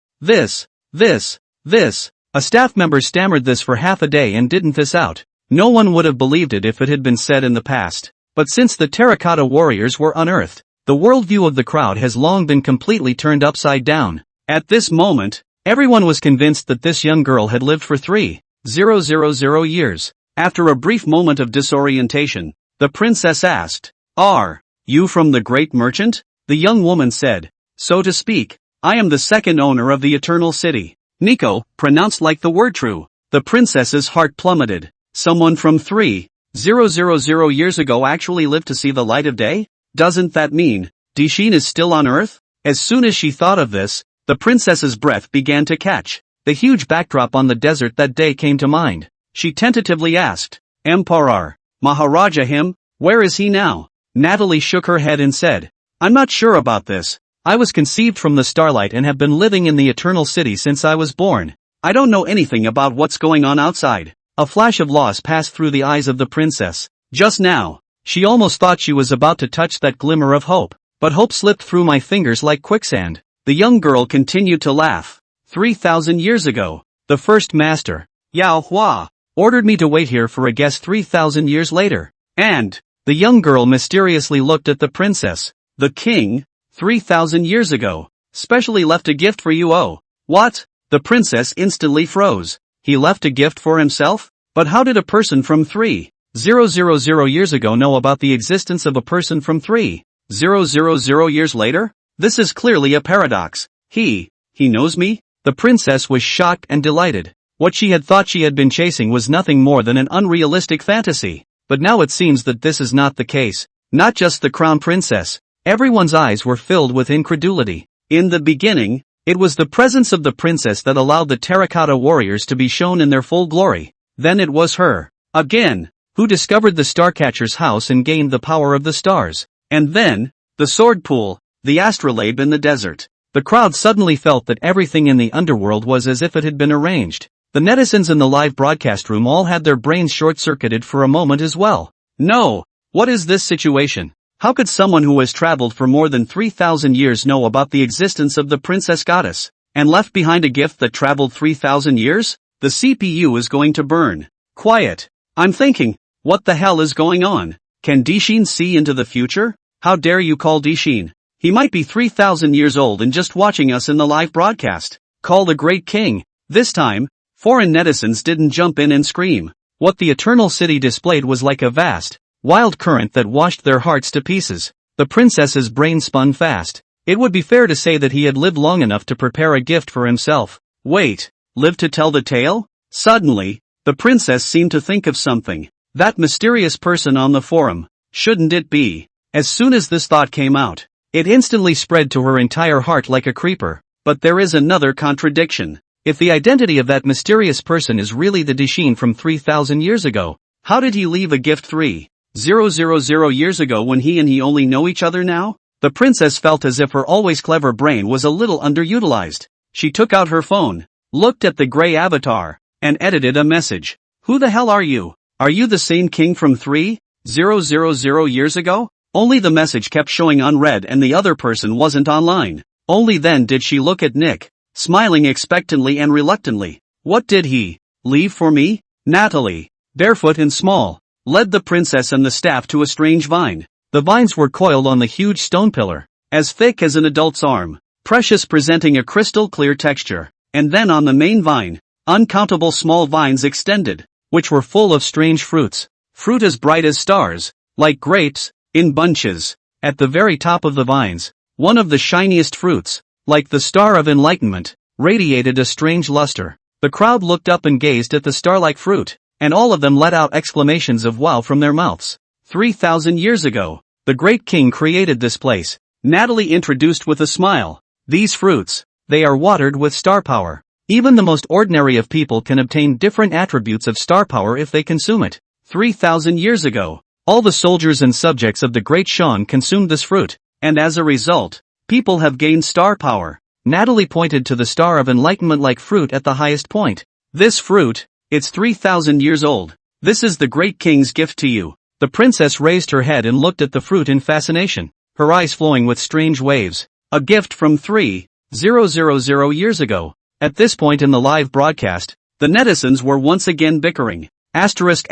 A staff member stammered this for half a day and didn't this out. No one would have believed it if it had been said in the past. But since the Terracotta warriors were unearthed, the worldview of the crowd has long been completely turned upside down. At this moment, everyone was convinced that this young girl had lived for 3,000 years. After a brief moment of disorientation, the princess asked, "Are you from the great merchant?" The young woman said, "So to speak, I am the second owner of the eternal city." Nico, pronounced like the word true. The princess's heart plummeted. Someone from 3,000 years ago actually lived to see the light of day? Doesn't that mean Dishin is still on Earth? As soon as she thought of this, the princess's breath began to catch. The huge backdrop on the desert that day came to mind. She tentatively asked, "Emperor, Maharaja him, where is he now?" Natalie shook her head and said, "I'm not sure about this. I was conceived from the Starlight and have been living in the Eternal City since I was born. I don't know anything about what's going on outside." A flash of loss passed through the eyes of the princess. Just now, she almost thought she was about to touch that glimmer of hope, but hope slipped through my fingers like quicksand. The young girl continued to laugh. 3,000 years ago, the first master, Yao Hua, ordered me to wait here for a guest 3,000 years later. And the young girl mysteriously looked at the princess. "The king, 3,000 years ago, specially left a gift for you." "Oh, what?" The princess instantly froze. "He left a gift for himself? But how did a person from 3,000 years ago know about the existence of a person from 3,000 years later? This is clearly a paradox. He knows me?" The princess was shocked and delighted. What she had thought she had been chasing was nothing more than an unrealistic fantasy. But now it seems that this is not the case. Not just the crown princess. Everyone's eyes were filled with incredulity. "In the beginning, It was the presence of the princess that allowed the Terracotta warriors to be shown in their full glory. Then it was her, again, who discovered the Starcatcher's house and gained the power of the stars. And then, the sword pool, the astrolabe in the desert. The crowd suddenly felt that everything in the underworld was as if it had been arranged. The netizens in the live broadcast room all had their brains short-circuited for a moment as well. No! What is this situation? How could someone who has traveled for more than 3,000 years know about the existence of the princess goddess, and left behind a gift that traveled 3,000 years? The CPU is going to burn. Quiet. I'm thinking, what the hell is going on? Can Dishin see into the future? How dare you call Dishin? He might be 3,000 years old and just watching us in the live broadcast. Call the Great King. This time, foreign netizens didn't jump in and scream. What the Eternal City displayed was like a vast, wild current that washed their hearts to pieces. The princess's brain spun fast. It would be fair to say that he had lived long enough to prepare a gift for himself. Wait, live to tell the tale? Suddenly, the princess seemed to think of something. That mysterious person on the forum. Shouldn't it be? As soon as this thought came out, it instantly spread to her entire heart like a creeper. But there is another contradiction. If the identity of that mysterious person is really the Dishin from 3,000 years ago, how did he leave a gift 3,000 years ago when he and he only know each other now? The princess felt as if her always clever brain was a little underutilized. She took out her phone, looked at the gray avatar, and edited a message. Who the hell are you? Are you the same king from 3,000 years ago? Only the message kept showing unread and the other person wasn't online. Only then did she look at Nick, smiling expectantly and reluctantly. What did he leave for me? Natalie, barefoot and small, led the princess and the staff to a strange vine. The vines were coiled on the huge stone pillar, as thick as an adult's arm, precious, presenting a crystal clear texture. And then on the main vine, uncountable small vines extended, which were full of strange fruits. Fruit as bright as stars, like grapes, in bunches. At the very top of the vines, one of the shiniest fruits, like the star of enlightenment, radiated a strange luster. The crowd looked up and gazed at the star-like fruit, and all of them let out exclamations of wow from their mouths. 3,000 years ago, the Great King created this place, Natalie introduced with a smile. These fruits, they are watered with star power. Even the most ordinary of people can obtain different attributes of star power if they consume it. 3,000 years ago, all the soldiers and subjects of the Great Shang consumed this fruit, and as a result, people have gained star power. Natalie pointed to the star of enlightenment-like fruit at the highest point. This fruit, it's 3,000 years old. This is the Great King's gift to you. The princess raised her head and looked at the fruit in fascination, her eyes flowing with strange waves. A gift from 3,000 years ago. At this point in the live broadcast, the netizens were once again bickering. Asterisk.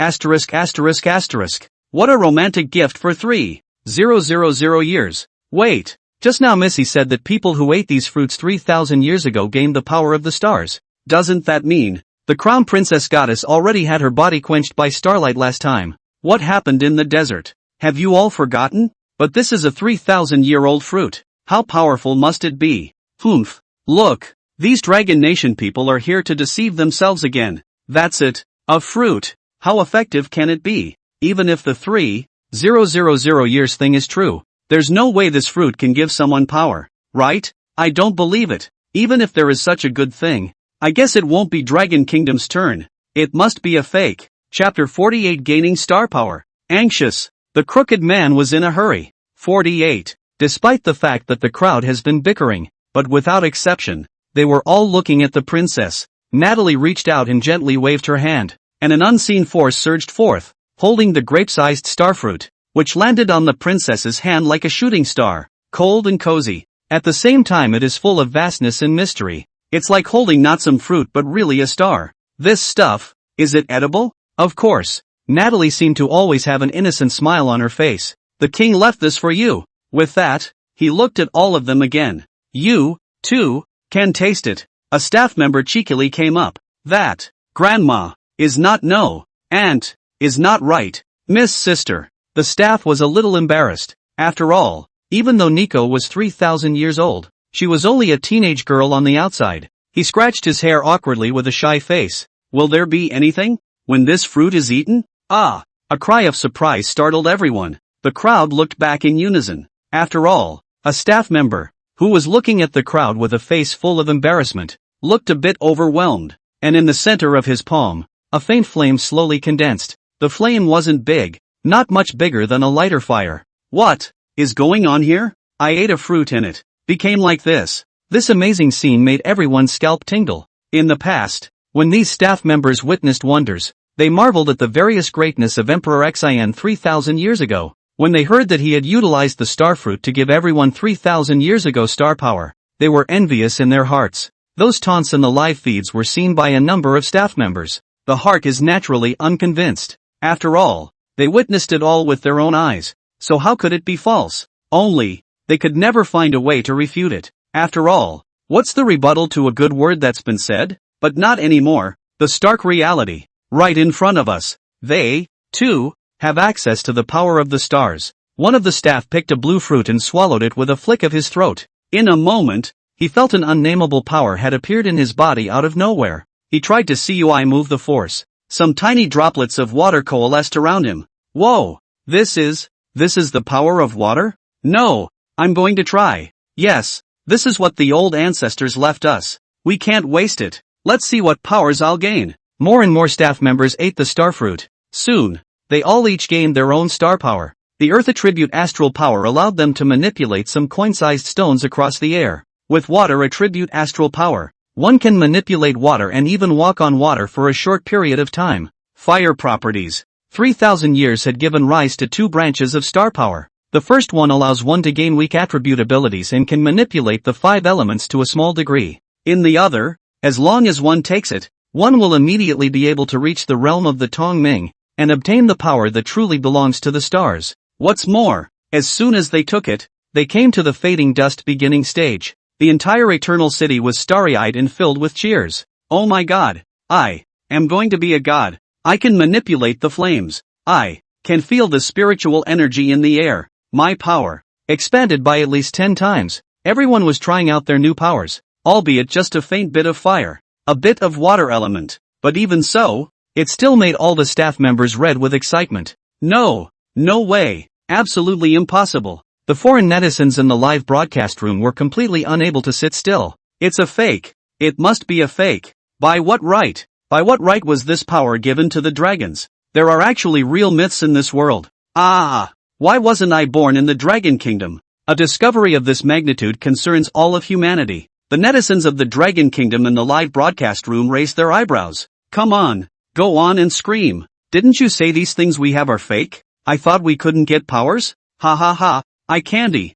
What a romantic gift for 3,000 years. Wait, just now Missy said that people who ate these fruits 3,000 years ago gained the power of the stars. Doesn't that mean the crown princess goddess already had her body quenched by Starlight last time? What happened in the desert? Have you all forgotten? But this is a 3,000-year-old fruit. How powerful must it be? Humph. Look, these Dragon Nation people are here to deceive themselves again. That's it. A fruit. How effective can it be? Even if the 3,000 years thing is true, there's no way this fruit can give someone power, right? I don't believe it. Even if there is such a good thing, I guess it won't be Dragon Kingdom's turn. It must be a fake. Chapter 48, Gaining Star Power. Anxious. The crooked man was in a hurry. 48. Despite the fact that the crowd has been bickering, but without exception, they were all looking at the princess. Natalie reached out and gently waved her hand, and an unseen force surged forth, holding the grape-sized starfruit, which landed on the princess's hand like a shooting star, cold and cozy. At the same time it is full of vastness and mystery. It's like holding not some fruit but really a star. This stuff, is it edible? Of course. Natalie seemed to always have an innocent smile on her face. The king left this for you. With that, he looked at all of them again. You, too, can taste it. A staff member cheekily came up. That, grandma, is not no, aunt, is not right, Miss Sister. The staff was a little embarrassed. After all, even though Nico was 3,000 years old, she was only a teenage girl on the outside. He scratched his hair awkwardly with a shy face. Will there be anything when this fruit is eaten? Ah! A cry of surprise startled everyone. The crowd looked back in unison. After all, a staff member, who was looking at the crowd with a face full of embarrassment, looked a bit overwhelmed, and in the center of his palm, a faint flame slowly condensed. The flame wasn't big, not much bigger than a lighter fire. What is going on here? I ate a fruit and it became like this. This amazing scene made everyone's scalp tingle. In the past, when these staff members witnessed wonders, they marveled at the various greatness of Emperor Xin 3,000 years ago. When they heard that he had utilized the starfruit to give everyone 3,000 years ago star power, they were envious in their hearts. Those taunts in the live feeds were seen by a number of staff members. The heart is naturally unconvinced. After all, they witnessed it all with their own eyes, so how could it be false? Only, they could never find a way to refute it. After all, what's the rebuttal to a good word that's been said? But not anymore. The stark reality, right in front of us. They, too, have access to the power of the stars. One of the staff picked a blue fruit and swallowed it with a flick of his throat. In a moment, he felt an unnamable power had appeared in his body out of nowhere. He tried to CUI move the force. Some tiny droplets of water coalesced around him. Whoa! This is the power of water? No! I'm going to try. Yes, this is what the old ancestors left us. We can't waste it. Let's see what powers I'll gain. More and more staff members ate the starfruit. Soon, they all each gained their own star power. The Earth attribute astral power allowed them to manipulate some coin-sized stones across the air. With water attribute astral power, one can manipulate water and even walk on water for a short period of time. Fire properties. 3,000 years had given rise to two branches of star power. The first one allows one to gain weak attribute abilities and can manipulate the 5 elements to a small degree. In the other, as long as one takes it, one will immediately be able to reach the realm of the Tongming and obtain the power that truly belongs to the stars. What's more, as soon as they took it, they came to the fading dust beginning stage. The entire eternal city was starry-eyed and filled with cheers. Oh my god, I am going to be a god. I can manipulate the flames. I can feel the spiritual energy in the air. My power expanded by at least 10 times. Everyone was trying out their new powers, albeit just a faint bit of fire, a bit of water element, but even so, it still made all the staff members red with excitement. No way, absolutely impossible. The foreign netizens in the live broadcast room were completely unable to sit still. It's a fake. It must be a fake. By what right? By what right was this power given to the dragons? There are actually real myths in this world. Why wasn't I born in the Dragon Kingdom? A discovery of this magnitude concerns all of humanity. The netizens of the Dragon Kingdom in the live broadcast room raised their eyebrows. Come on, go on and scream. Didn't you say these things we have are fake? I thought we couldn't get powers? Ha ha ha, I candy.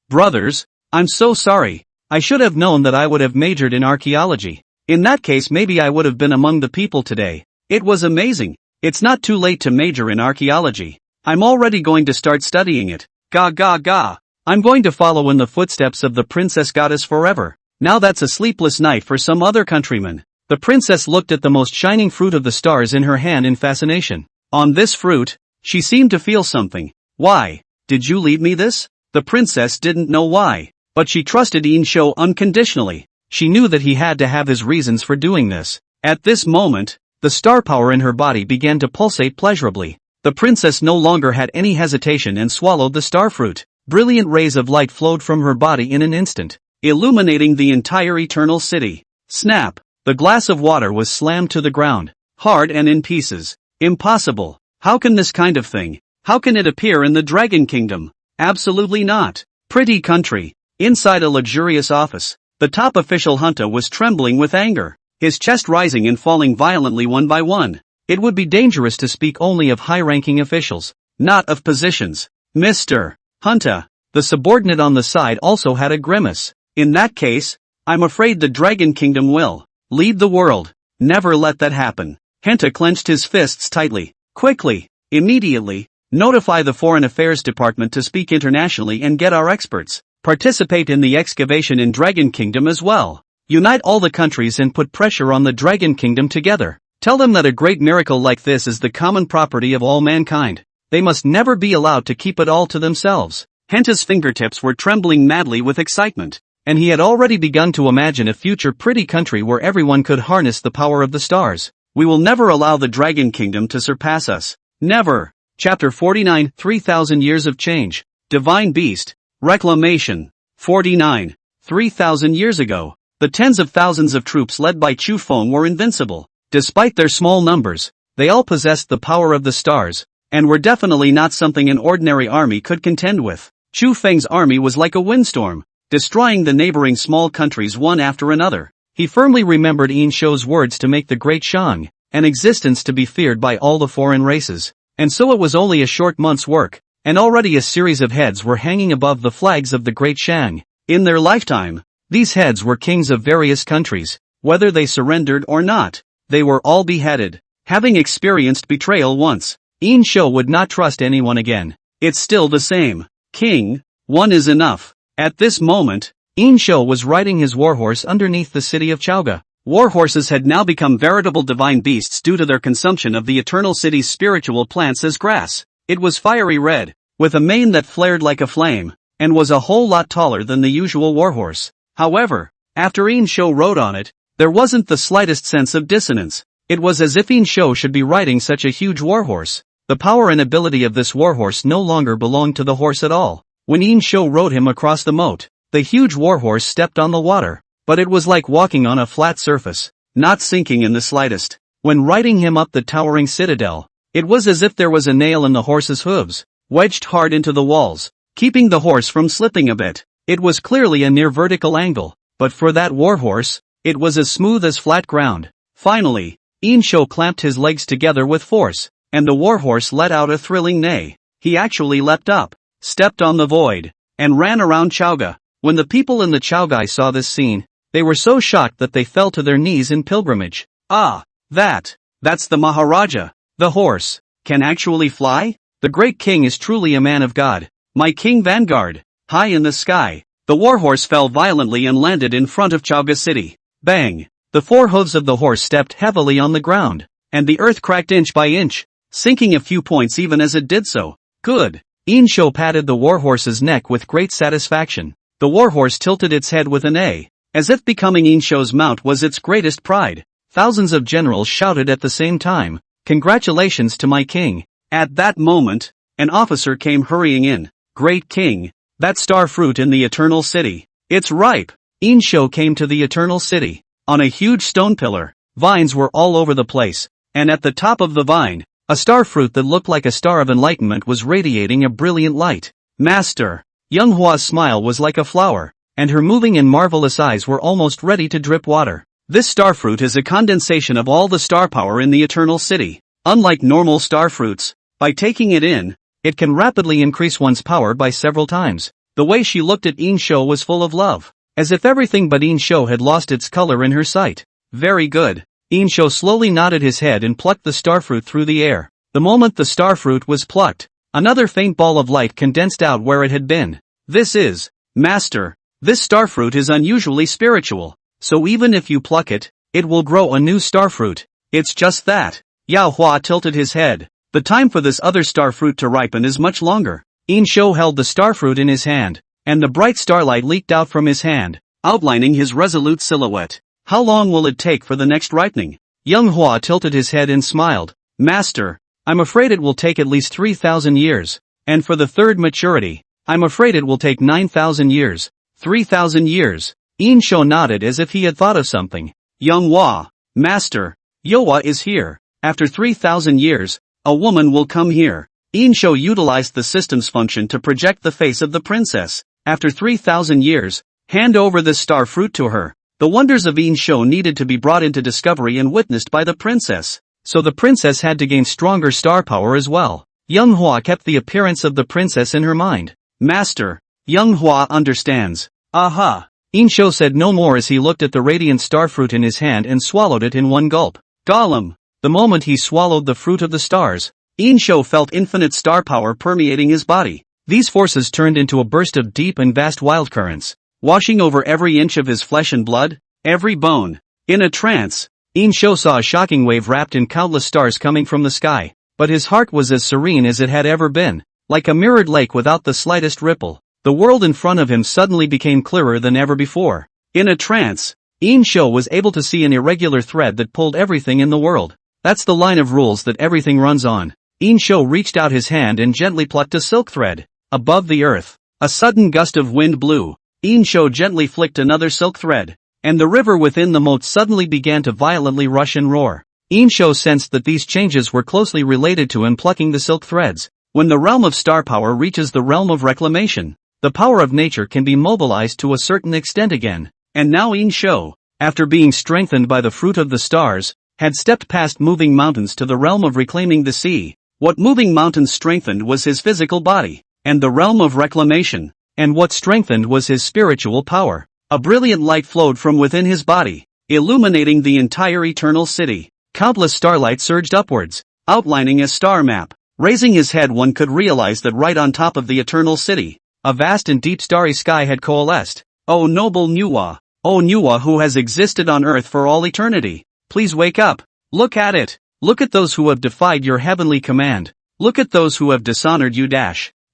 Brothers, I'm so sorry. I should have known that I would have majored in archaeology. In that case maybe I would have been among the people today. It was amazing. It's not too late to major in archaeology. I'm already going to start studying it. Ga. I'm going to follow in the footsteps of the princess goddess forever. Now that's a sleepless night for some other countrymen. The princess looked at the most shining fruit of the stars in her hand in fascination. On this fruit, she seemed to feel something. Why did you leave me this? The princess didn't know why, but she trusted Yin Shou unconditionally. She knew that he had to have his reasons for doing this. At this moment, the star power in her body began to pulsate pleasurably. The princess no longer had any hesitation and swallowed the starfruit. Brilliant rays of light flowed from her body in an instant, illuminating the entire eternal city. Snap! The glass of water was slammed to the ground, hard and in pieces. Impossible! How can this kind of thing? How can it appear in the Dragon Kingdom? Absolutely not. Pretty country. Inside a luxurious office, the top official Hunter was trembling with anger, his chest rising and falling violently one by one. It would be dangerous to speak only of high-ranking officials, not of positions. Mr. Hunter, the subordinate on the side also had a grimace. In that case, I'm afraid the Dragon Kingdom will lead the world. Never let that happen. Hunter clenched his fists tightly. Quickly, immediately, notify the Foreign Affairs Department to speak internationally and get our experts. Participate in the excavation in Dragon Kingdom as well. Unite all the countries and put pressure on the Dragon Kingdom together. Tell them that a great miracle like this is the common property of all mankind. They must never be allowed to keep it all to themselves. Hunter's fingertips were trembling madly with excitement, and he had already begun to imagine a future pretty country where everyone could harness the power of the stars. We will never allow the Dragon Kingdom to surpass us. Never. Chapter 49, 3,000 Years of Change. Divine Beast. Reclamation. 49. 3,000 years ago, the tens of thousands of troops led by Chu Feng were invincible. Despite their small numbers, they all possessed the power of the stars, and were definitely not something an ordinary army could contend with. Chu Feng's army was like a windstorm, destroying the neighboring small countries one after another. He firmly remembered Yin Shou's words to make the Great Shang an existence to be feared by all the foreign races. And so it was only a short month's work, and already a series of heads were hanging above the flags of the Great Shang. In their lifetime, these heads were kings of various countries. Whether they surrendered or not, they were all beheaded. Having experienced betrayal once, Yin Shou would not trust anyone again. It's still the same. King, one is enough. At this moment, Yin Shou was riding his warhorse underneath the city of Chaoge. Warhorses had now become veritable divine beasts due to their consumption of the Eternal City's spiritual plants as grass. It was fiery red, with a mane that flared like a flame, and was a whole lot taller than the usual warhorse. However, after Yin Shou rode on it, there wasn't the slightest sense of dissonance. It was as if Yin Shou should be riding such a huge warhorse. The power and ability of this warhorse no longer belonged to the horse at all. When Yin Shou rode him across the moat, the huge warhorse stepped on the water, but it was like walking on a flat surface, not sinking in the slightest. When riding him up the towering citadel, it was as if there was a nail in the horse's hooves, wedged hard into the walls, keeping the horse from slipping a bit. It was clearly a near vertical angle, but for that warhorse, it was as smooth as flat ground. Finally, Yin Shou clamped his legs together with force, and the warhorse let out a thrilling neigh. He actually leapt up, stepped on the void, and ran around Chaoge. When the people in the Chaoge saw this scene, they were so shocked that they fell to their knees in pilgrimage. Ah, that's the Maharaja. The horse can actually fly? The great king is truly a man of God. My king vanguard, high in the sky. The warhorse fell violently and landed in front of Chaoge city. Bang! The four hooves of the horse stepped heavily on the ground, and the earth cracked inch by inch, sinking a few points even as it did so. Good. Yin Shou patted the warhorse's neck with great satisfaction. The warhorse tilted its head with an A, as if becoming Yin Shou's mount was its greatest pride. Thousands of generals shouted at the same time, "Congratulations to my king." At that moment, an officer came hurrying in. "Great king, that star fruit in the Eternal City. It's ripe." Yin Shou came to the Eternal City. On a huge stone pillar, vines were all over the place, and at the top of the vine, a star fruit that looked like a star of enlightenment was radiating a brilliant light. Master! Young Hua's smile was like a flower, and her moving and marvelous eyes were almost ready to drip water. This starfruit is a condensation of all the star power in the Eternal City. Unlike normal starfruits, by taking it in, it can rapidly increase one's power by several times. The way she looked at Yin Shou was full of love, as if everything but Yin Shou had lost its color in her sight. Very good. Yin Shou slowly nodded his head and plucked the starfruit through the air. The moment the starfruit was plucked, another faint ball of light condensed out where it had been. Master, this starfruit is unusually spiritual, so even if you pluck it, it will grow a new starfruit. It's just that. Yao Hua tilted his head. The time for this other starfruit to ripen is much longer. Yin Shou held the starfruit in his hand, and the bright starlight leaked out from his hand, outlining his resolute silhouette. How long will it take for the next ripening? Young Hua tilted his head and smiled. Master, I'm afraid it will take at least 3,000 years. And for the third maturity, I'm afraid it will take 9,000 years. 3,000 years. Yin Shou nodded as if he had thought of something. Young Hua, Master, Yoa is here. After 3,000 years, a woman will come here. Yin Shou utilized the system's function to project the face of the princess. After 3,000 years, hand over this star fruit to her. The wonders of Yin Shou needed to be brought into discovery and witnessed by the princess. So the princess had to gain stronger star power as well. Young Hua kept the appearance of the princess in her mind. Master, Young Hua understands. Aha! Yin Shou said no more as he looked at the radiant star fruit in his hand and swallowed it in one gulp. Gollum! The moment he swallowed the fruit of the stars, Yin Shou felt infinite star power permeating his body. These forces turned into a burst of deep and vast wild currents, washing over every inch of his flesh and blood, every bone. In a trance, Yin Shou saw a shocking wave wrapped in countless stars coming from the sky, but his heart was as serene as it had ever been, like a mirrored lake without the slightest ripple. The world in front of him suddenly became clearer than ever before. In a trance, Yin Shou was able to see an irregular thread that pulled everything in the world. That's the line of rules that everything runs on. Yin Shou reached out his hand and gently plucked a silk thread. Above the earth, a sudden gust of wind blew. Yin Shou gently flicked another silk thread, and the river within the moat suddenly began to violently rush and roar. Yin Shou sensed that these changes were closely related to him plucking the silk threads. When the realm of star power reaches the realm of reclamation, the power of nature can be mobilized to a certain extent again. And now Yin Shou, after being strengthened by the fruit of the stars, had stepped past moving mountains to the realm of reclaiming the sea. What moving mountains strengthened was his physical body, and the realm of reclamation, and what strengthened was his spiritual power. A brilliant light flowed from within his body, illuminating the entire eternal city. Countless starlight surged upwards, outlining a star map. Raising his head, one could realize that right on top of the eternal city, a vast and deep starry sky had coalesced. O noble Nuwa! O Nuwa who has existed on earth for all eternity! Please wake up! Look at it! Look at those who have defied your heavenly command! Look at those who have dishonored you.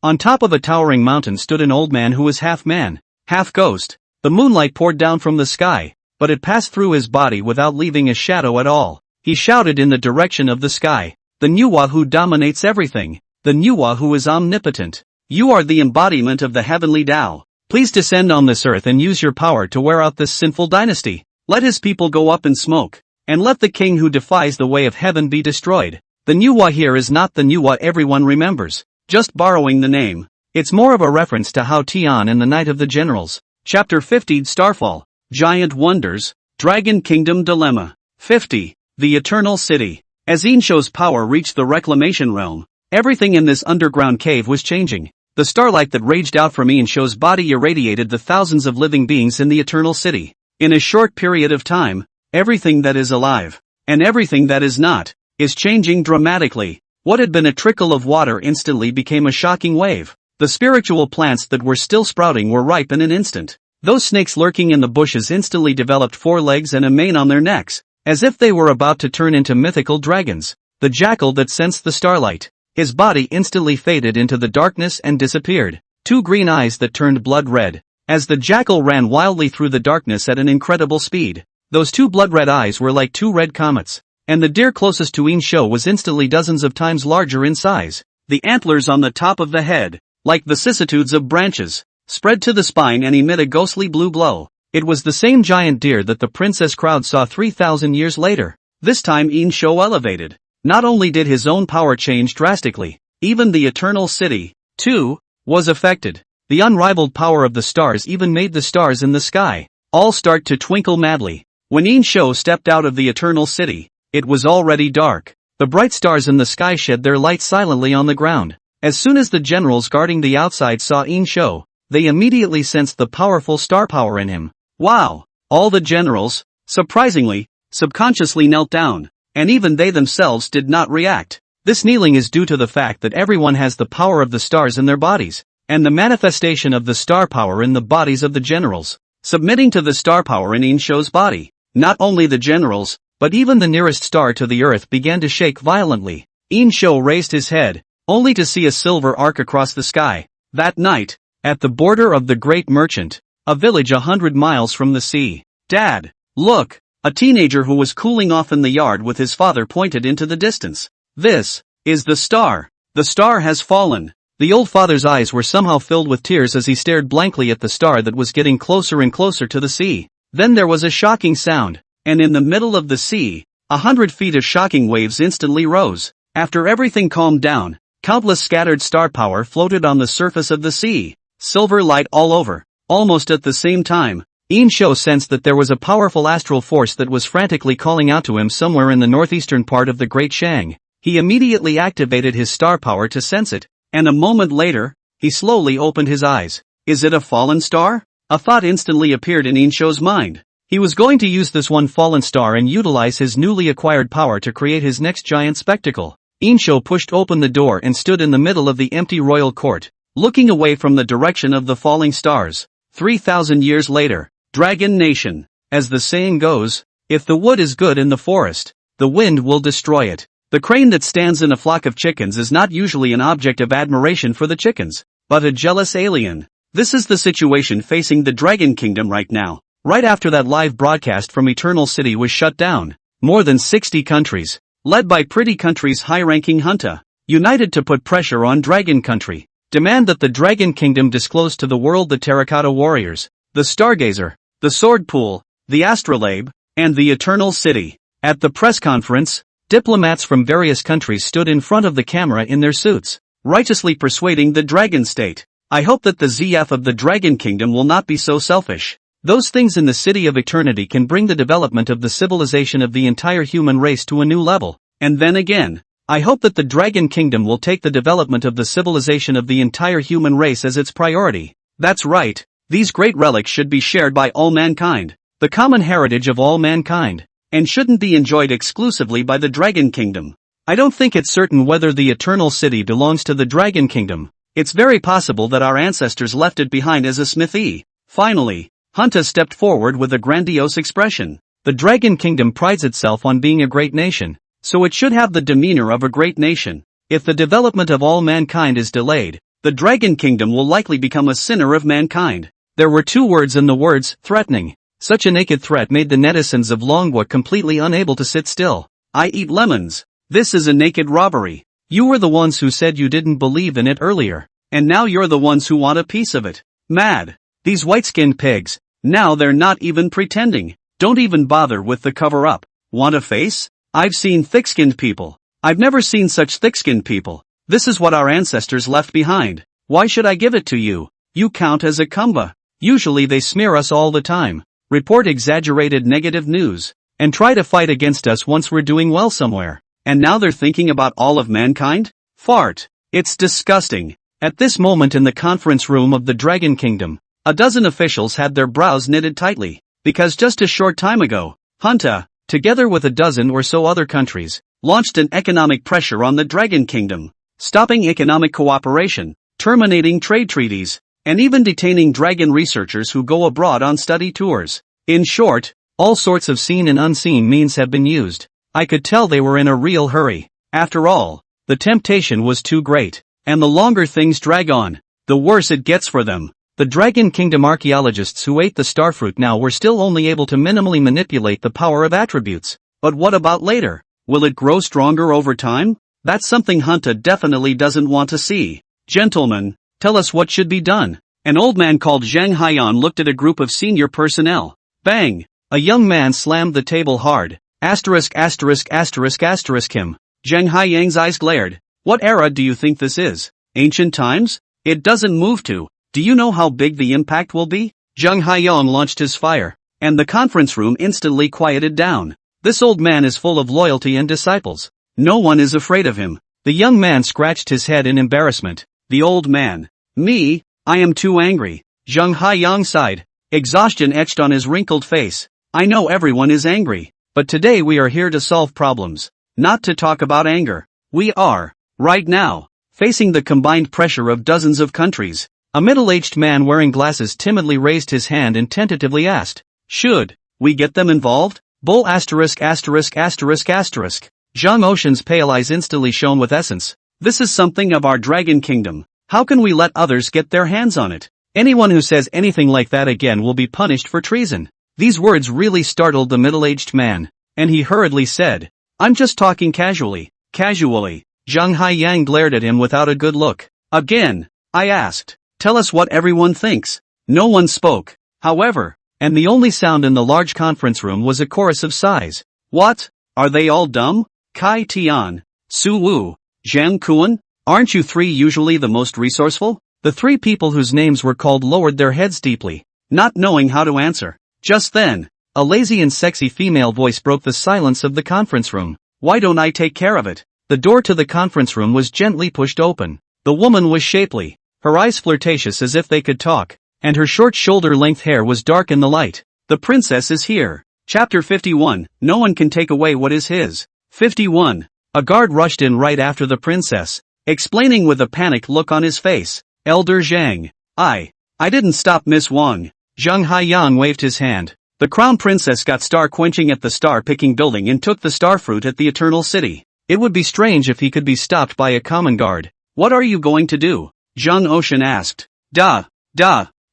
On top of a towering mountain stood an old man who was half man, half ghost. The moonlight poured down from the sky, but it passed through his body without leaving a shadow at all. He shouted in the direction of the sky, "The Nuwa who dominates everything, the Nuwa who is omnipotent. You are the embodiment of the heavenly Tao. Please descend on this earth and use your power to wear out this sinful dynasty. Let his people go up in smoke, and let the king who defies the way of heaven be destroyed." The Nuwa here is not the Nuwa everyone remembers, just borrowing the name. It's more of a reference to Hao Tian and the Night of the Generals. Chapter 50 Starfall, Giant Wonders, Dragon Kingdom Dilemma. 50. The Eternal City. As Yin Shou's power reached the reclamation realm, everything in this underground cave was changing. The starlight that raged out from Yin Shou's body irradiated the thousands of living beings in the Eternal City. In a short period of time, everything that is alive, and everything that is not, is changing dramatically. What had been a trickle of water instantly became a shocking wave. The spiritual plants that were still sprouting were ripe in an instant. Those snakes lurking in the bushes instantly developed 4 legs and a mane on their necks, as if they were about to turn into mythical dragons. The jackal that sensed the starlight, his body instantly faded into the darkness and disappeared. 2 green eyes that turned blood red, as the jackal ran wildly through the darkness at an incredible speed. Those 2 blood-red eyes were like 2 red comets, and the deer closest to Yin Shou was instantly dozens of times larger in size. The antlers on the top of the head, like vicissitudes of branches, spread to the spine and emit a ghostly blue glow. It was the same giant deer that the princess crowd saw 3,000 years later. This time Yin Shou elevated. Not only did his own power change drastically, even the Eternal City, too, was affected. The unrivaled power of the stars even made the stars in the sky all start to twinkle madly. When Yin Shou stepped out of the Eternal City, it was already dark. The bright stars in the sky shed their light silently on the ground. As soon as the generals guarding the outside saw Yin Shou, they immediately sensed the powerful star power in him. Wow! All the generals, surprisingly, subconsciously knelt down, and even they themselves did not react. This kneeling is due to the fact that everyone has the power of the stars in their bodies, and the manifestation of the star power in the bodies of the generals. Submitting to the star power in Yin Shou's body, not only the generals, but even the nearest star to the earth began to shake violently. Yin Shou raised his head, only to see a silver arc across the sky. That night, at the border of the Great Merchant, a village 100 miles from the sea. "Dad, look!" A teenager who was cooling off in the yard with his father pointed into the distance. "This is the star. The star has fallen." The old father's eyes were somehow filled with tears as he stared blankly at the star that was getting closer and closer to the sea. Then there was a shocking sound, and in the middle of the sea, 100 feet of shocking waves instantly rose. After everything calmed down, countless scattered star power floated on the surface of the sea, silver light all over. Almost at the same time, Yin Shou sensed that there was a powerful astral force that was frantically calling out to him somewhere in the northeastern part of the Great Shang. He immediately activated his star power to sense it, and a moment later, he slowly opened his eyes. Is it a fallen star? A thought instantly appeared in Yin Shou's mind. He was going to use this one fallen star and utilize his newly acquired power to create his next giant spectacle. Yin Shou pushed open the door and stood in the middle of the empty royal court, looking away from the direction of the falling stars. 3,000 years later, Dragon Nation. As the saying goes, if the wood is good in the forest, the wind will destroy it. The crane that stands in a flock of chickens is not usually an object of admiration for the chickens, but a jealous alien. This is the situation facing the Dragon Kingdom right now. Right after that live broadcast from Eternal City was shut down, more than 60 countries, led by Pretty Country's high-ranking junta, united to put pressure on Dragon Country, demand that the Dragon Kingdom disclose to the world the Terracotta warriors, the Stargazer, the Sword Pool, the Astrolabe, and the Eternal City. At the press conference, diplomats from various countries stood in front of the camera in their suits, righteously persuading the Dragon State. I hope that the ZF of the Dragon Kingdom will not be so selfish. Those things in the City of Eternity can bring the development of the civilization of the entire human race to a new level. And then again, I hope that the Dragon Kingdom will take the development of the civilization of the entire human race as its priority. That's right, these great relics should be shared by all mankind, the common heritage of all mankind, and shouldn't be enjoyed exclusively by the Dragon Kingdom. I don't think it's certain whether the Eternal City belongs to the Dragon Kingdom. It's very possible that our ancestors left it behind as a smithy. Finally, Hunta stepped forward with a grandiose expression. The Dragon Kingdom prides itself on being a great nation, so it should have the demeanor of a great nation. If the development of all mankind is delayed, the Dragon Kingdom will likely become a sinner of mankind. There were two words in the words, threatening. Such a naked threat made the netizens of Longwood completely unable to sit still. I eat lemons. This is a naked robbery. You were the ones who said you didn't believe in it earlier, and now you're the ones who want a piece of it. Mad. These white-skinned pigs, now they're not even pretending. Don't even bother with the cover-up. Want a face? I've seen thick-skinned people. I've never seen such thick-skinned people. This is what our ancestors left behind. Why should I give it to you? You count as a Kumba. Usually they smear us all the time, report exaggerated negative news, and try to fight against us once we're doing well somewhere. And now they're thinking about all of mankind? Fart. It's disgusting. At this moment in the conference room of the Dragon Kingdom, a dozen officials had their brows knitted tightly, because just a short time ago, Hunta, together with a dozen or so other countries, launched an economic pressure on the Dragon Kingdom, stopping economic cooperation, terminating trade treaties, and even detaining dragon researchers who go abroad on study tours. In short, all sorts of seen and unseen means have been used. I could tell they were in a real hurry. After all, the temptation was too great, and the longer things drag on, the worse it gets for them. The Dragon Kingdom archaeologists who ate the starfruit now were still only able to minimally manipulate the power of attributes. But what about later? Will it grow stronger over time? That's something Hunta definitely doesn't want to see. Gentlemen, tell us what should be done. An old man called Zhang Haiyan looked at a group of senior personnel. Bang! A young man slammed the table hard. Asterisk asterisk asterisk asterisk him. Zhang Haiyang's eyes glared. What era do you think this is? Ancient times? It doesn't move to. Do you know how big the impact will be? Zhang Haiyang launched his fire, and the conference room instantly quieted down. This old man is full of loyalty and disciples. No one is afraid of him. The young man scratched his head in embarrassment. The old man. Me? I am too angry. Zhang Haiyang sighed. Exhaustion etched on his wrinkled face. I know everyone is angry. But today we are here to solve problems, not to talk about anger. We are, right now, facing the combined pressure of dozens of countries. A middle-aged man wearing glasses timidly raised his hand and tentatively asked, should we get them involved? Bull asterisk asterisk asterisk asterisk. Zhang Ocean's pale eyes instantly shone with essence. This is something of our Dragon Kingdom. How can we let others get their hands on it? Anyone who says anything like that again will be punished for treason. These words really startled the middle-aged man, and he hurriedly said, I'm just talking casually. Casually. Zhang Haiyang glared at him without a good look. Again, I asked, tell us what everyone thinks. No one spoke, however, and the only sound in the large conference room was a chorus of sighs. What? Are they all dumb? Kai Tian, Su Wu, Zhang Kuan? Aren't you three usually the most resourceful? The three people whose names were called lowered their heads deeply, not knowing how to answer. Just then, a lazy and sexy female voice broke the silence of the conference room. Why don't I take care of it? The door to the conference room was gently pushed open. The woman was shapely, her eyes flirtatious as if they could talk, and her short shoulder-length hair was dark in the light. The princess is here. Chapter 51, No one can take away what is his. 51. A guard rushed in right after the princess, explaining with a panicked look on his face. Elder Zhang. I didn't stop Miss Wang. Zhang Haiyang waved his hand. The crown princess got star-quenching at the star-picking building and took the starfruit at the Eternal City. It would be strange if he could be stopped by a common guard. What are you going to do? Zhang Ocean asked. Da.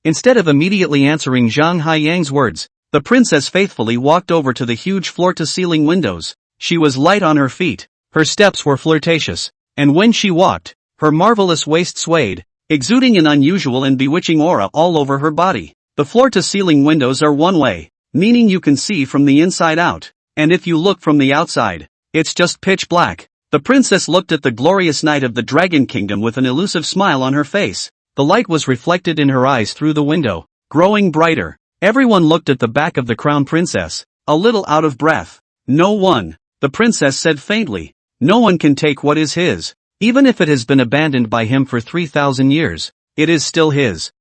Instead of immediately answering Zhang Haiyang's words, the princess faithfully walked over to the huge floor-to-ceiling windows. She was light on her feet, her steps were flirtatious, and when she walked, her marvelous waist swayed, exuding an unusual and bewitching aura all over her body. The floor-to-ceiling windows are one way, meaning you can see from the inside out, and if you look from the outside, it's just pitch black. The princess looked at the glorious night of the Dragon Kingdom with an elusive smile on her face. The light was reflected in her eyes through the window, growing brighter. Everyone looked at the back of the crown princess, a little out of breath. No one, the princess said faintly. No one can take what is his. Even if it has been abandoned by him for 3,000 years, it is still his.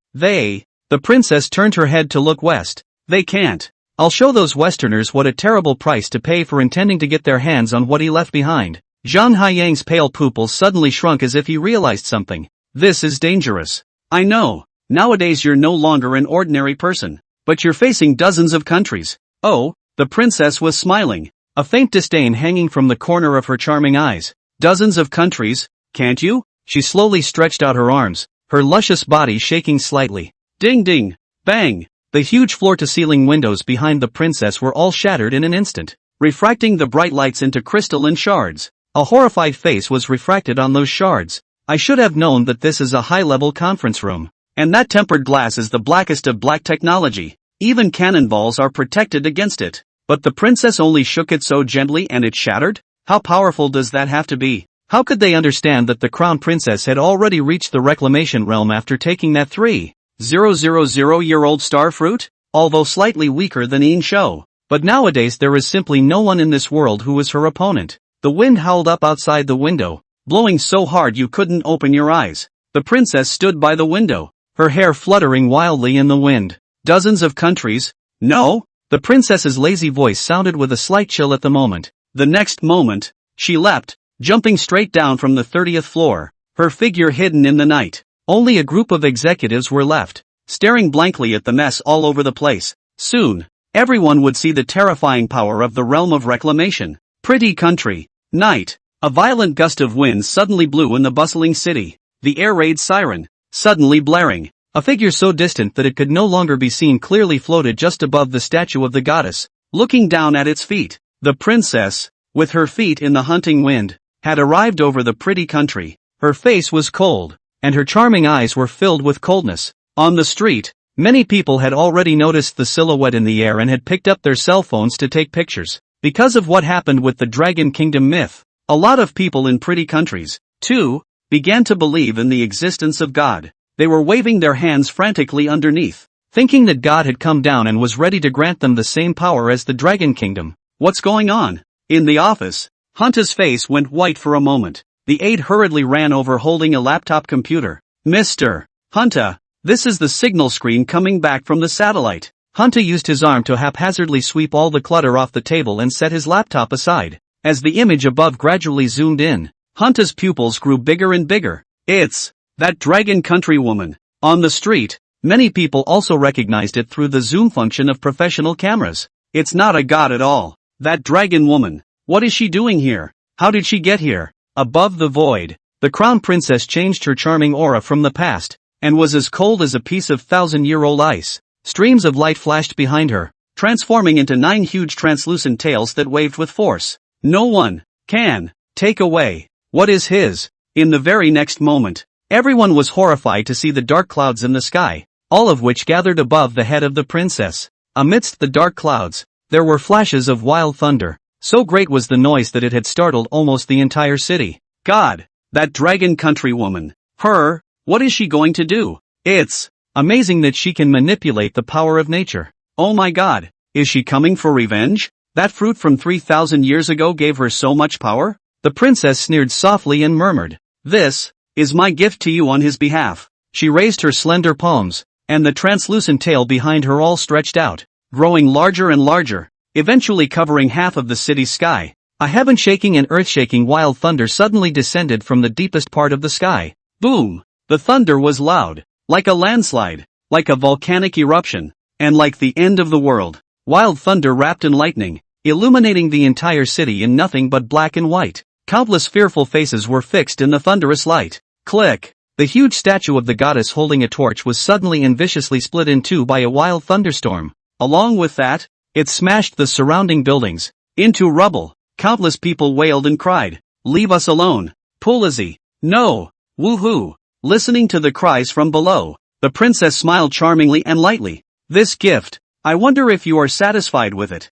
The princess turned her head to look west. They can't. I'll show those Westerners what a terrible price to pay for intending to get their hands on what he left behind. Zhang Haiyang's pale pupils suddenly shrunk as if he realized something. This is dangerous. I know. Nowadays you're no longer an ordinary person, but you're facing dozens of countries. Oh, the princess was smiling, a faint disdain hanging from the corner of her charming eyes. Dozens of countries, can't you? She slowly stretched out her arms, her luscious body shaking slightly. Ding ding, bang! The huge floor-to-ceiling windows behind the princess were all shattered in an instant, refracting the bright lights into crystalline shards. A horrified face was refracted on those shards. I should have known that this is a high-level conference room. And that tempered glass is the blackest of black technology. Even cannonballs are protected against it. But the princess only shook it so gently and it shattered? How powerful does that have to be? How could they understand that the crown princess had already reached the reclamation realm after taking that 3,000-year-old star fruit? Although slightly weaker than Yin Shou. But nowadays there is simply no one in this world who is her opponent. The wind howled up outside the window, blowing so hard you couldn't open your eyes. The princess stood by the window, her hair fluttering wildly in the wind. Dozens of countries? No? The princess's lazy voice sounded with a slight chill at the moment. The next moment, she leapt, jumping straight down from the 30th floor, her figure hidden in the night. Only a group of executives were left, staring blankly at the mess all over the place. Soon, everyone would see the terrifying power of the realm of reclamation. Pretty country. Night. A violent gust of wind suddenly blew in the bustling city, the air raid siren, suddenly blaring. A figure so distant that it could no longer be seen clearly floated just above the statue of the goddess, looking down at its feet. The princess, with her feet in the hunting wind, had arrived over the pretty country. Her face was cold, and her charming eyes were filled with coldness. On the street, many people had already noticed the silhouette in the air and had picked up their cell phones to take pictures. Because of what happened with the Dragon Kingdom myth, a lot of people in pretty countries, too, began to believe in the existence of God. They were waving their hands frantically underneath, thinking that God had come down and was ready to grant them the same power as the Dragon Kingdom. What's going on? In the office, Hunta's face went white for a moment. The aide hurriedly ran over holding a laptop computer. Mr. Hunta, this is the signal screen coming back from the satellite. Hunta used his arm to haphazardly sweep all the clutter off the table and set his laptop aside. As the image above gradually zoomed in, Hunta's pupils grew bigger and bigger. It's that dragon country woman. On the street, many people also recognized it through the zoom function of professional cameras. It's not a god at all. That dragon woman. What is she doing here? How did she get here? Above the void, the crown princess changed her charming aura from the past, and was as cold as a piece of 1,000-year-old ice. Streams of light flashed behind her, transforming into 9 huge translucent tails that waved with force. No one can take away what is his. In the very next moment, everyone was horrified to see the dark clouds in the sky, all of which gathered above the head of the princess. Amidst the dark clouds, there were flashes of wild thunder. So great was the noise that it had startled almost the entire city. God, that dragon country woman. Her, what is she going to do? It's amazing that she can manipulate the power of nature. Oh my God, is she coming for revenge? That fruit from 3,000 years ago gave her so much power? The princess sneered softly and murmured, "This is my gift to you on his behalf." She raised her slender palms, and the translucent tail behind her all stretched out, growing larger and larger, eventually covering half of the city's sky. A heaven-shaking and earth-shaking wild thunder suddenly descended from the deepest part of the sky. Boom! The thunder was loud, like a landslide, like a volcanic eruption, and like the end of the world. Wild thunder wrapped in lightning, illuminating the entire city in nothing but black and white. Countless fearful faces were fixed in the thunderous light. Click! The huge statue of the goddess holding a torch was suddenly and viciously split in two by a wild thunderstorm. Along with that, it smashed the surrounding buildings into rubble. Countless people wailed and cried, "Leave us alone! Pulazi! No! Woohoo!" Listening to the cries from below, the princess smiled charmingly and lightly. This gift. I wonder if you are satisfied with it.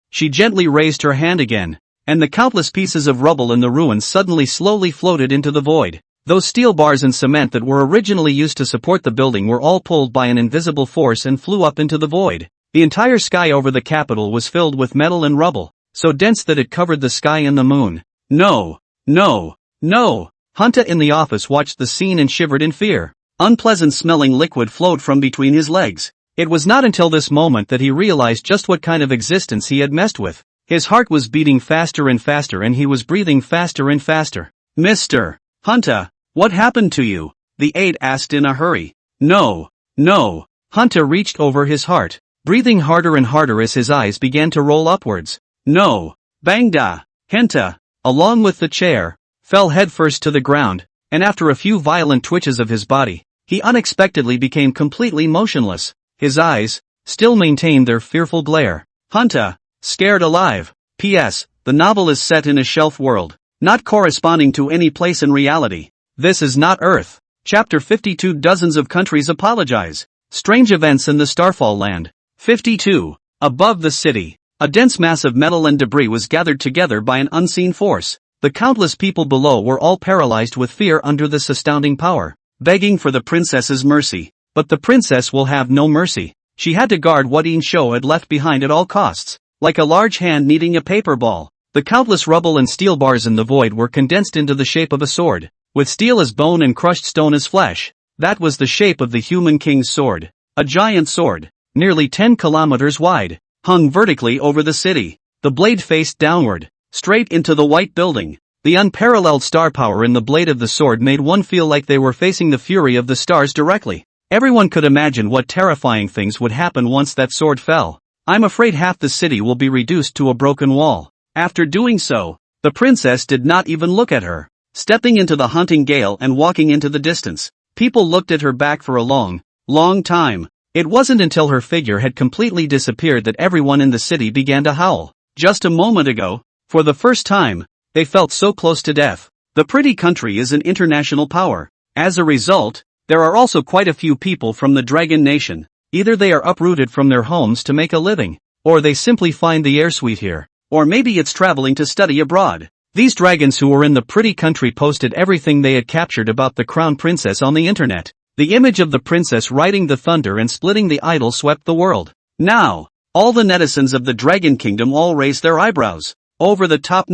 She gently raised her hand again, and the countless pieces of rubble in the ruins suddenly slowly floated into the void. Those steel bars and cement that were originally used to support the building were all pulled by an invisible force and flew up into the void. The entire sky over the capital was filled with metal and rubble, so dense that it covered the sky and the moon. No! No! No! Hunter in the office watched the scene and shivered in fear. Unpleasant-smelling liquid flowed from between his legs. It was not until this moment that he realized just what kind of existence he had messed with. His heart was beating faster and faster and he was breathing faster and faster. Mr. Hunter, what happened to you? The aide asked in a hurry. No. Hunter reached over his heart, breathing harder and harder as his eyes began to roll upwards. No. Bangda. Henta, along with the chair, fell headfirst to the ground, and after a few violent twitches of his body, he unexpectedly became completely motionless. His eyes still maintained their fearful glare. Hunter, scared alive. P.S. The novel is set in a shelf world, not corresponding to any place in reality. This is not Earth. Chapter 52. Dozens of countries apologize. Strange events in the Starfall land. 52. Above the city, a dense mass of metal and debris was gathered together by an unseen force. The countless people below were all paralyzed with fear under this astounding power, begging for the princess's mercy. But the princess will have no mercy. She had to guard what Yin Shou had left behind at all costs, like a large hand needing a paper ball. The countless rubble and steel bars in the void were condensed into the shape of a sword, with steel as bone and crushed stone as flesh. That was the shape of the human king's sword. A giant sword, nearly 10 kilometers wide, hung vertically over the city. The blade faced downward, straight into the white building. The unparalleled star power in the blade of the sword made one feel like they were facing the fury of the stars directly. Everyone could imagine what terrifying things would happen once that sword fell. I'm afraid half the city will be reduced to a broken wall. After doing so, the princess did not even look at her, stepping into the hunting gale and walking into the distance. People looked at her back for a long time. It wasn't until her figure had completely disappeared that everyone in the city began to howl. Just a moment ago, for the first time, they felt so close to death. The pretty country is an international power. As a result, there are also quite a few people from the Dragon Nation. Either they are uprooted from their homes to make a living, or they simply find the air sweet here, or maybe it's traveling to study abroad. These dragons who were in the pretty country posted everything they had captured about the crown princess on the internet. The image of the princess riding the thunder and splitting the idol swept the world. Now, all the netizens of the Dragon Kingdom all raised their eyebrows. Over the top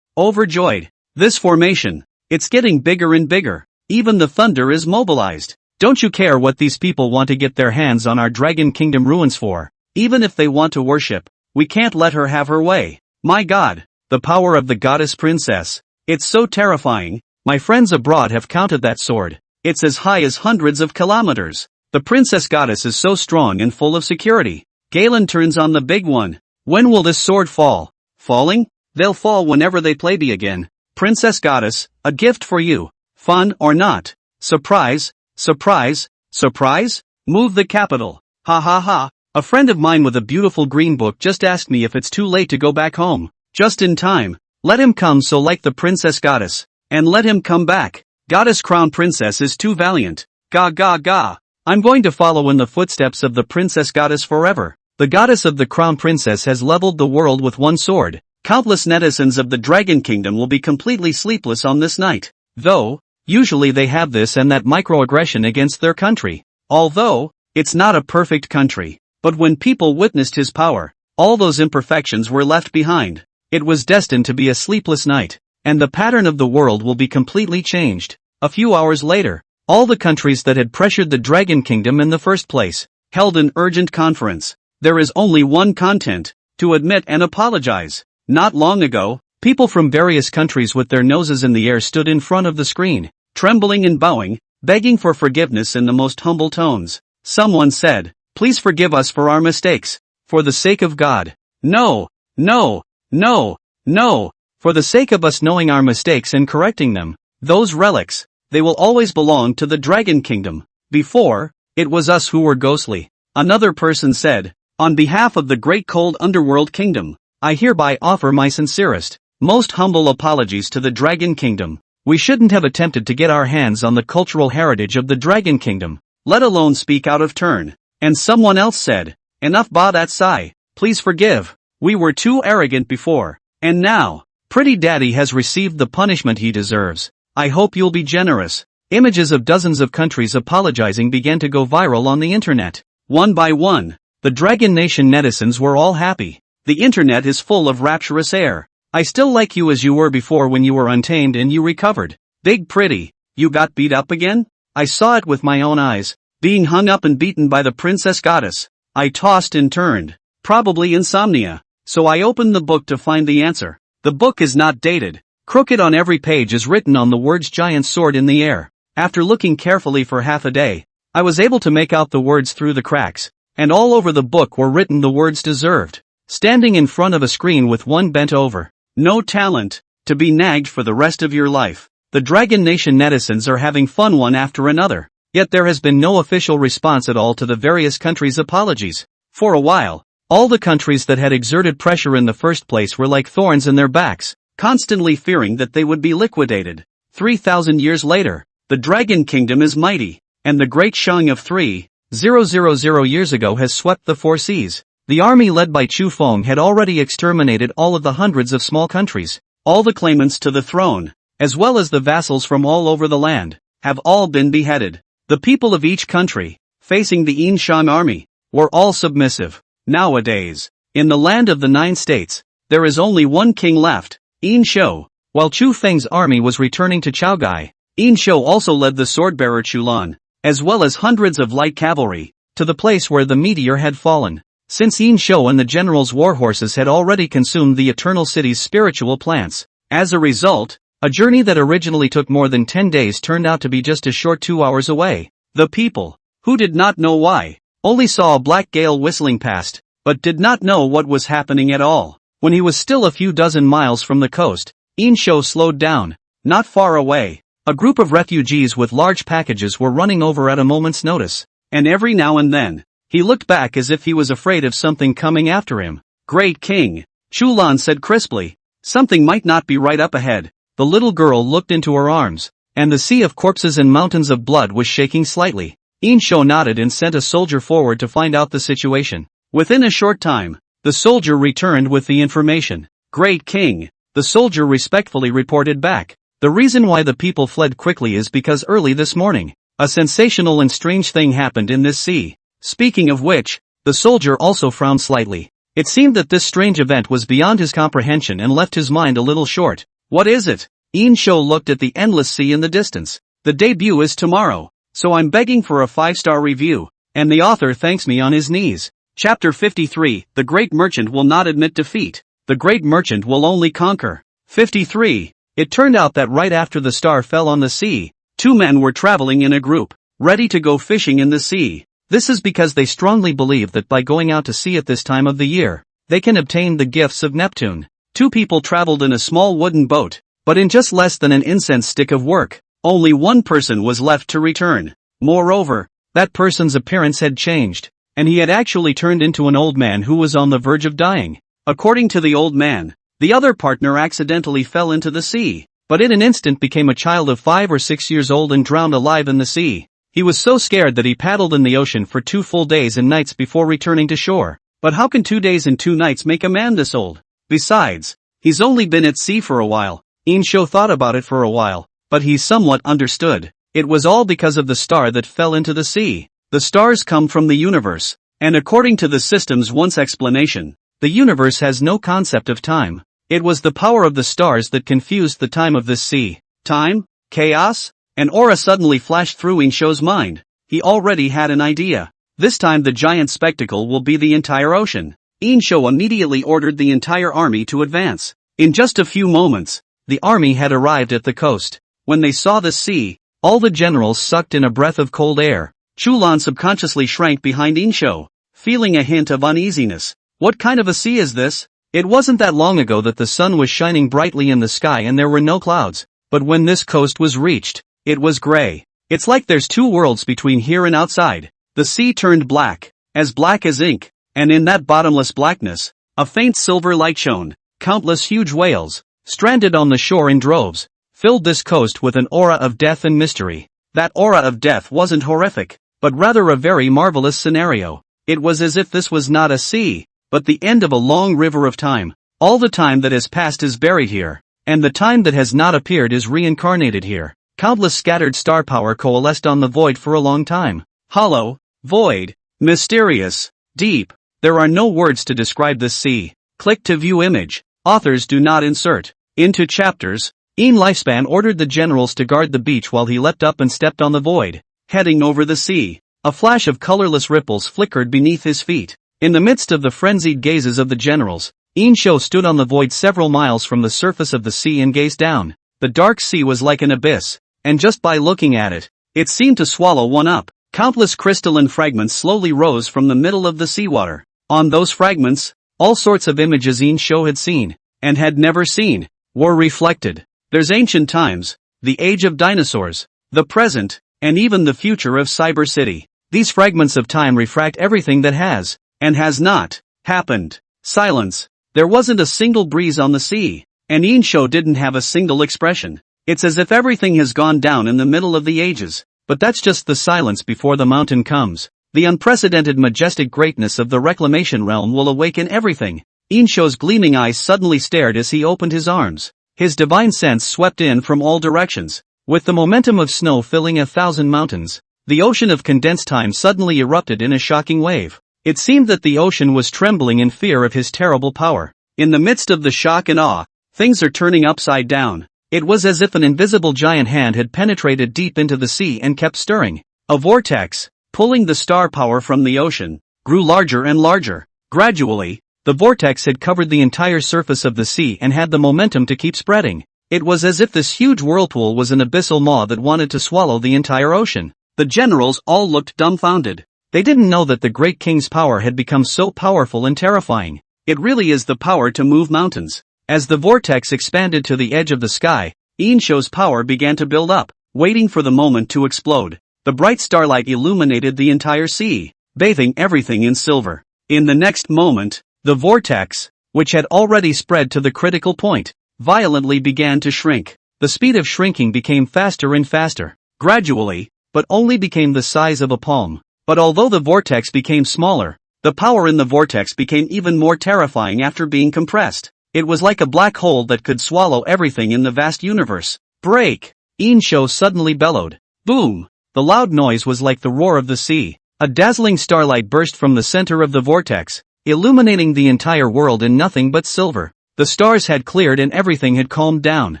overjoyed. This formation, it's getting bigger and bigger. Even the thunder is mobilized. Don't you care what these people want to get their hands on our Dragon Kingdom ruins for? Even if they want to worship, we can't let her have her way. My God, the power of the goddess princess. It's so terrifying. My friends abroad have counted that sword. It's as high as hundreds of kilometers. The princess goddess is so strong and full of security. Galen turns on the big one. When will this sword fall? Falling? They'll fall whenever they play me again. Princess goddess, a gift for you. Fun or not? Surprise, surprise, surprise? Move the capital. Ha ha ha. A friend of mine with a beautiful green book just asked me if it's too late to go back home. Just in time. Let him come, so like the princess goddess. And let him come back. Goddess crown princess is too valiant. Ga ga ga. I'm going to follow in the footsteps of the princess goddess forever. The goddess of the crown princess has leveled the world with one sword. Countless netizens of the Dragon Kingdom will be completely sleepless on this night. Though, usually they have this and that microaggression against their country. Although, it's not a perfect country. But when people witnessed his power, all those imperfections were left behind. It was destined to be a sleepless night, and the pattern of the world will be completely changed. A few hours later, all the countries that had pressured the Dragon Kingdom in the first place held an urgent conference. There is only one content: to admit and apologize. Not long ago, people from various countries with their noses in the air stood in front of the screen, trembling and bowing, begging for forgiveness in the most humble tones. Someone said, "Please forgive us for our mistakes. For the sake of God. No, no, no, no. For the sake of us knowing our mistakes and correcting them. Those relics, they will always belong to the Dragon Kingdom. Before, it was us who were ghostly." Another person said, "On behalf of the great cold underworld kingdom, I hereby offer my sincerest, most humble apologies to the Dragon Kingdom. We shouldn't have attempted to get our hands on the cultural heritage of the Dragon Kingdom, let alone speak out of turn. And someone else said, enough ba that sigh, please forgive. We were too arrogant before. And now, Pretty Daddy has received the punishment he deserves. I hope you'll be generous. Images of dozens of countries apologizing began to go viral on the internet. One by one, the Dragon Nation netizens were all happy. The internet is full of rapturous air. I still like you as you were before when you were untamed and you recovered. Big Pretty, you got beat up again? I saw it with my own eyes, being hung up and beaten by the princess goddess. I tossed and turned. Probably insomnia. So I opened the book to find the answer. The book is not dated. Crooked on every page is written on the words giant sword in the air. After looking carefully for half a day, I was able to make out the words through the cracks, and all over the book were written the words deserved. Standing in front of a screen with one bent over. No talent, to be nagged for the rest of your life. The Dragon Nation netizens are having fun one after another, yet there has been no official response at all to the various countries' apologies. For a while, all the countries that had exerted pressure in the first place were like thorns in their backs, constantly fearing that they would be liquidated. 3,000 years later, the Dragon Kingdom is mighty, and the Great Shang of 3,000 years ago has swept the four seas. The army led by Chu Feng had already exterminated all of the hundreds of small countries. All the claimants to the throne, as well as the vassals from all over the land, have all been beheaded. The people of each country, facing the Yin Shou army, were all submissive. Nowadays, in the land of the 9 states, there is only one king left, Yin Shou. While Chu Feng's army was returning to Chaoge, Yin Shou also led the swordbearer Chulan, as well as hundreds of light cavalry, to the place where the meteor had fallen. Since Yin Shou and the general's warhorses had already consumed the Eternal City's spiritual plants. As a result, a journey that originally took more than 10 days turned out to be just a short 2 hours away. The people, who did not know why, only saw a black gale whistling past, but did not know what was happening at all. When he was still a few dozen miles from the coast, Yin Shou slowed down. Not far away, a group of refugees with large packages were running over at a moment's notice, and every now and then, he looked back as if he was afraid of something coming after him. Great King, Chulan said crisply, something might not be right up ahead. The little girl looked into her arms, and the sea of corpses and mountains of blood was shaking slightly. Yin Shou nodded and sent a soldier forward to find out the situation. Within a short time, the soldier returned with the information. Great King, the soldier respectfully reported back. The reason why the people fled quickly is because early this morning, a sensational and strange thing happened in this sea. Speaking of which, the soldier also frowned slightly. It seemed that this strange event was beyond his comprehension and left his mind a little short. What is it? Yin Shou looked at the endless sea in the distance. The debut is tomorrow, so I'm begging for a 5-star review, and the author thanks me on his knees. Chapter 53, The Great Merchant will not admit defeat. The Great Merchant will only conquer. 53. It turned out that right after the star fell on the sea, 2 men were traveling in a group, ready to go fishing in the sea. This is because they strongly believe that by going out to sea at this time of the year, they can obtain the gifts of Neptune. 2 people traveled in a small wooden boat, but in just less than an incense stick of work, only 1 person was left to return. Moreover, that person's appearance had changed, and he had actually turned into an old man who was on the verge of dying. According to the old man, the other partner accidentally fell into the sea, but in an instant became a child of 5 or 6 years old and drowned alive in the sea. He was so scared that he paddled in the ocean for 2 full days and nights before returning to shore. But how can 2 days and 2 nights make a man this old? Besides, he's only been at sea for a while. Yin Shou thought about it for a while, but he somewhat understood. It was all because of the star that fell into the sea. The stars come from the universe, and according to the system's once explanation, the universe has no concept of time. It was the power of the stars that confused the time of this sea. Time? Chaos? An aura suddenly flashed through Yin Shou's mind. He already had an idea. This time the giant spectacle will be the entire ocean. Yin Shou immediately ordered the entire army to advance. In just a few moments, the army had arrived at the coast. When they saw the sea, all the generals sucked in a breath of cold air. Chulan subconsciously shrank behind Yin Shou, feeling a hint of uneasiness. What kind of a sea is this? It wasn't that long ago that the sun was shining brightly in the sky and there were no clouds, but when this coast was reached, it was gray. It's like there's 2 worlds between here and outside. The sea turned black as ink, and in that bottomless blackness, a faint silver light shone. Countless huge whales, stranded on the shore in droves, filled this coast with an aura of death and mystery. That aura of death wasn't horrific, but rather a very marvelous scenario. It was as if this was not a sea, but the end of a long river of time. All the time that has passed is buried here, and the time that has not appeared is reincarnated here. Countless scattered star power coalesced on the void for a long time. Hollow, void, mysterious, deep. There are no words to describe this sea. Click to view image. Authors do not insert into chapters. Yin Lifespan ordered the generals to guard the beach while he leapt up and stepped on the void, heading over the sea. A flash of colorless ripples flickered beneath his feet. In the midst of the frenzied gazes of the generals, Yin Shou stood on the void several miles from the surface of the sea and gazed down. The dark sea was like an abyss, and just by looking at it, it seemed to swallow one up. Countless crystalline fragments slowly rose from the middle of the seawater. On those fragments, all sorts of images Yin Shou had seen, and had never seen, were reflected. There's ancient times, the age of dinosaurs, the present, and even the future of Cyber City. These fragments of time refract everything that has, and has not, happened. Silence. There wasn't a single breeze on the sea, and Yin Shou didn't have a single expression. It's as if everything has gone down in the middle of the ages, but that's just the silence before the mountain comes. The unprecedented majestic greatness of the reclamation realm will awaken everything. Yin Shou's gleaming eyes suddenly stared as he opened his arms. His divine sense swept in from all directions. With the momentum of snow filling 1,000 mountains, the ocean of condensed time suddenly erupted in a shocking wave. It seemed that the ocean was trembling in fear of his terrible power. In the midst of the shock and awe, things are turning upside down. It was as if an invisible giant hand had penetrated deep into the sea and kept stirring. A vortex, pulling the star power from the ocean, grew larger and larger. Gradually, the vortex had covered the entire surface of the sea and had the momentum to keep spreading. It was as if this huge whirlpool was an abyssal maw that wanted to swallow the entire ocean. The generals all looked dumbfounded. They didn't know that the great king's power had become so powerful and terrifying. It really is the power to move mountains. As the vortex expanded to the edge of the sky, Yin Shou's power began to build up, waiting for the moment to explode. The bright starlight illuminated the entire sea, bathing everything in silver. In the next moment, the vortex, which had already spread to the critical point, violently began to shrink. The speed of shrinking became faster and faster. Gradually, but only became the size of a palm. But although the vortex became smaller, the power in the vortex became even more terrifying after being compressed. It was like a black hole that could swallow everything in the vast universe. Break! Yin Shou suddenly bellowed. Boom! The loud noise was like the roar of the sea. A dazzling starlight burst from the center of the vortex, illuminating the entire world in nothing but silver. The stars had cleared and everything had calmed down.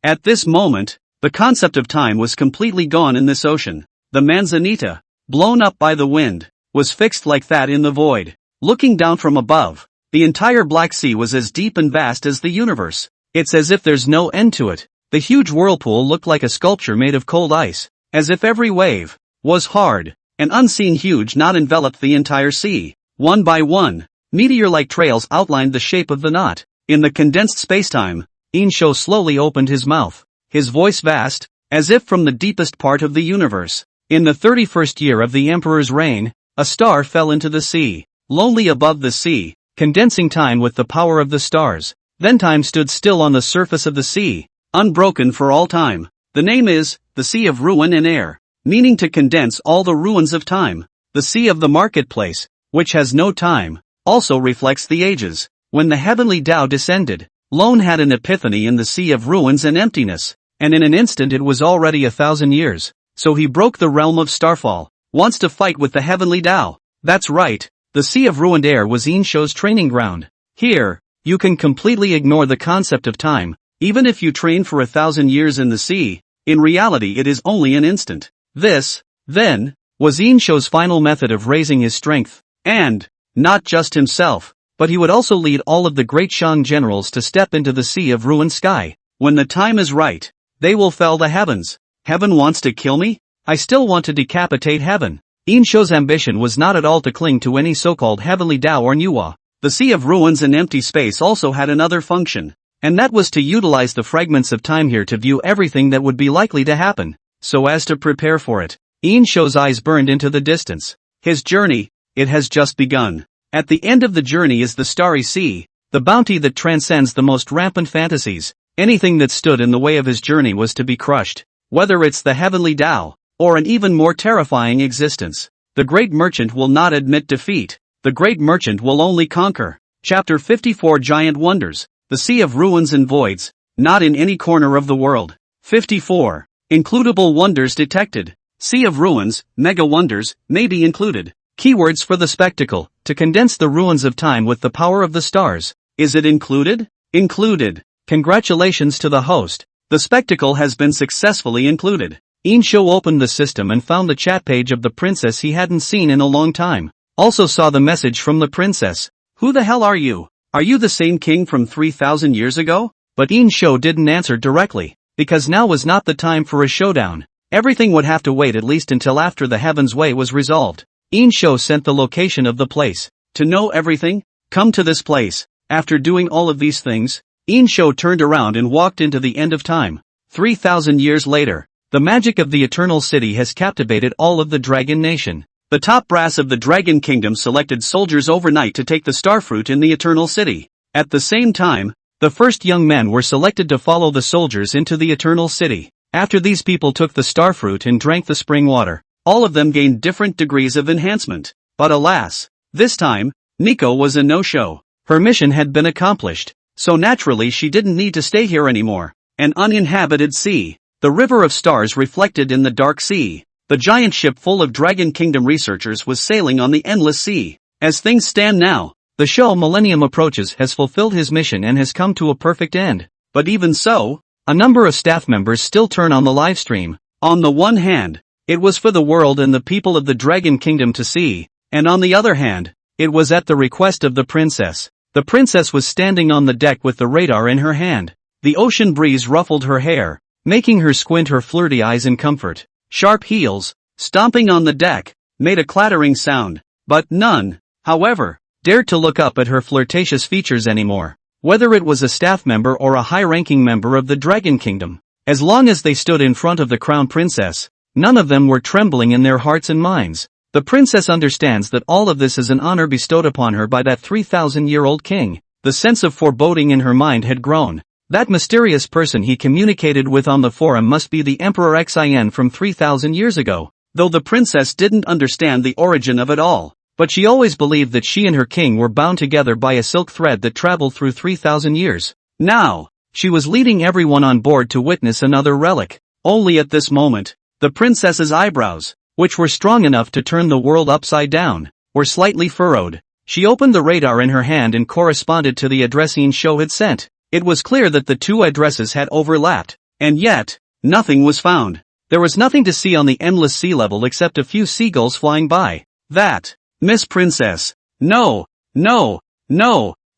At this moment, the concept of time was completely gone in this ocean. The manzanita, blown up by the wind, was fixed like that in the void. Looking down from above, the entire Black Sea was as deep and vast as the universe. It's as if there's no end to it. The huge whirlpool looked like a sculpture made of cold ice, as if every wave was hard. An unseen huge knot enveloped the entire sea. One by one, meteor-like trails outlined the shape of the knot. In the condensed spacetime, Yin Shou slowly opened his mouth, his voice vast, as if from the deepest part of the universe. In the 31st year of the emperor's reign, a star fell into the sea, lonely above the sea, condensing time with the power of the stars. Then time stood still on the surface of the sea, unbroken for all time. The name is, the Sea of Ruin and Air, meaning to condense all the ruins of time. The Sea of the Marketplace, which has no time, also reflects the ages. When the heavenly Tao descended, Lone had an epiphany in the sea of ruins and emptiness, and in an instant it was already 1,000 years. So he broke the realm of Starfall, wants to fight with the heavenly Tao. That's right, the Sea of Ruined Air was Yin Shou's training ground. Here, you can completely ignore the concept of time, even if you train for 1,000 years in the sea. In reality it is only an instant. This, then, was Yin Shou's final method of raising his strength, and, not just himself, but he would also lead all of the Great Shang generals to step into the Sea of Ruined Sky. When the time is right, they will fell the heavens. Heaven wants to kill me? I still want to decapitate heaven. Yin Shou's ambition was not at all to cling to any so-called heavenly Tao or Nuwa. The Sea of Ruins and empty space also had another function, and that was to utilize the fragments of time here to view everything that would be likely to happen, so as to prepare for it. Yin Shou's eyes burned into the distance. His journey, it has just begun. At the end of the journey is the Starry Sea, the bounty that transcends the most rampant fantasies. Anything that stood in the way of his journey was to be crushed, whether it's the heavenly Tao, or an even more terrifying existence. The great merchant will not admit defeat. The great merchant will only conquer. Chapter 54 Giant Wonders. The Sea of Ruins and Voids. Not in any corner of the world. 54. Includable wonders detected. Sea of Ruins, mega wonders, may be included. Keywords for the spectacle. To condense the ruins of time with the power of the stars. Is it included? Included. Congratulations to the host. The spectacle has been successfully included. Yin Shou opened the system and found the chat page of the princess he hadn't seen in a long time. Also saw the message from the princess. Who the hell are you? Are you the same king from 3,000 years ago? But Yin Shou didn't answer directly, because now was not the time for a showdown. Everything would have to wait at least until after the Heaven's Way was resolved. Yin Shou sent the location of the place. To know everything? Come to this place. After doing all of these things, Yin Shou turned around and walked into the end of time. 3,000 years later, the magic of the Eternal City has captivated all of the Dragon Nation. The top brass of the Dragon Kingdom selected soldiers overnight to take the starfruit in the Eternal City. At the same time, the first young men were selected to follow the soldiers into the Eternal City. After these people took the starfruit and drank the spring water, all of them gained different degrees of enhancement. But alas, this time, Nico was a no-show. Her mission had been accomplished, so naturally she didn't need to stay here anymore. An uninhabited sea. The river of stars reflected in the dark sea. The giant ship full of Dragon Kingdom researchers was sailing on the endless sea. As things stand now, the show Millennium Approaches has fulfilled his mission and has come to a perfect end. But even so, a number of staff members still turn on the live stream. On the one hand, it was for the world and the people of the Dragon Kingdom to see, and on the other hand, it was at the request of the princess. The princess was standing on the deck with the radar in her hand. The ocean breeze ruffled her hair, making her squint her flirty eyes in comfort. Sharp heels, stomping on the deck, made a clattering sound, but none, however, dared to look up at her flirtatious features anymore, whether it was a staff member or a high-ranking member of the Dragon Kingdom. As long as they stood in front of the crown princess, none of them were trembling in their hearts and minds. The princess understands that all of this is an honor bestowed upon her by that 3,000-year-old king. The sense of foreboding in her mind had grown. That mysterious person he communicated with on the forum must be the Emperor Xin from 3,000 years ago, though the princess didn't understand the origin of it all. But she always believed that she and her king were bound together by a silk thread that traveled through 3,000 years. Now, she was leading everyone on board to witness another relic. Only at this moment, the princess's eyebrows, which were strong enough to turn the world upside down, were slightly furrowed. She opened the radar in her hand and corresponded to the address Yin Shou had sent. It was clear that the two addresses had overlapped, and yet, nothing was found. There was nothing to see on the endless sea level except a few seagulls flying by. That, Miss Princess. No,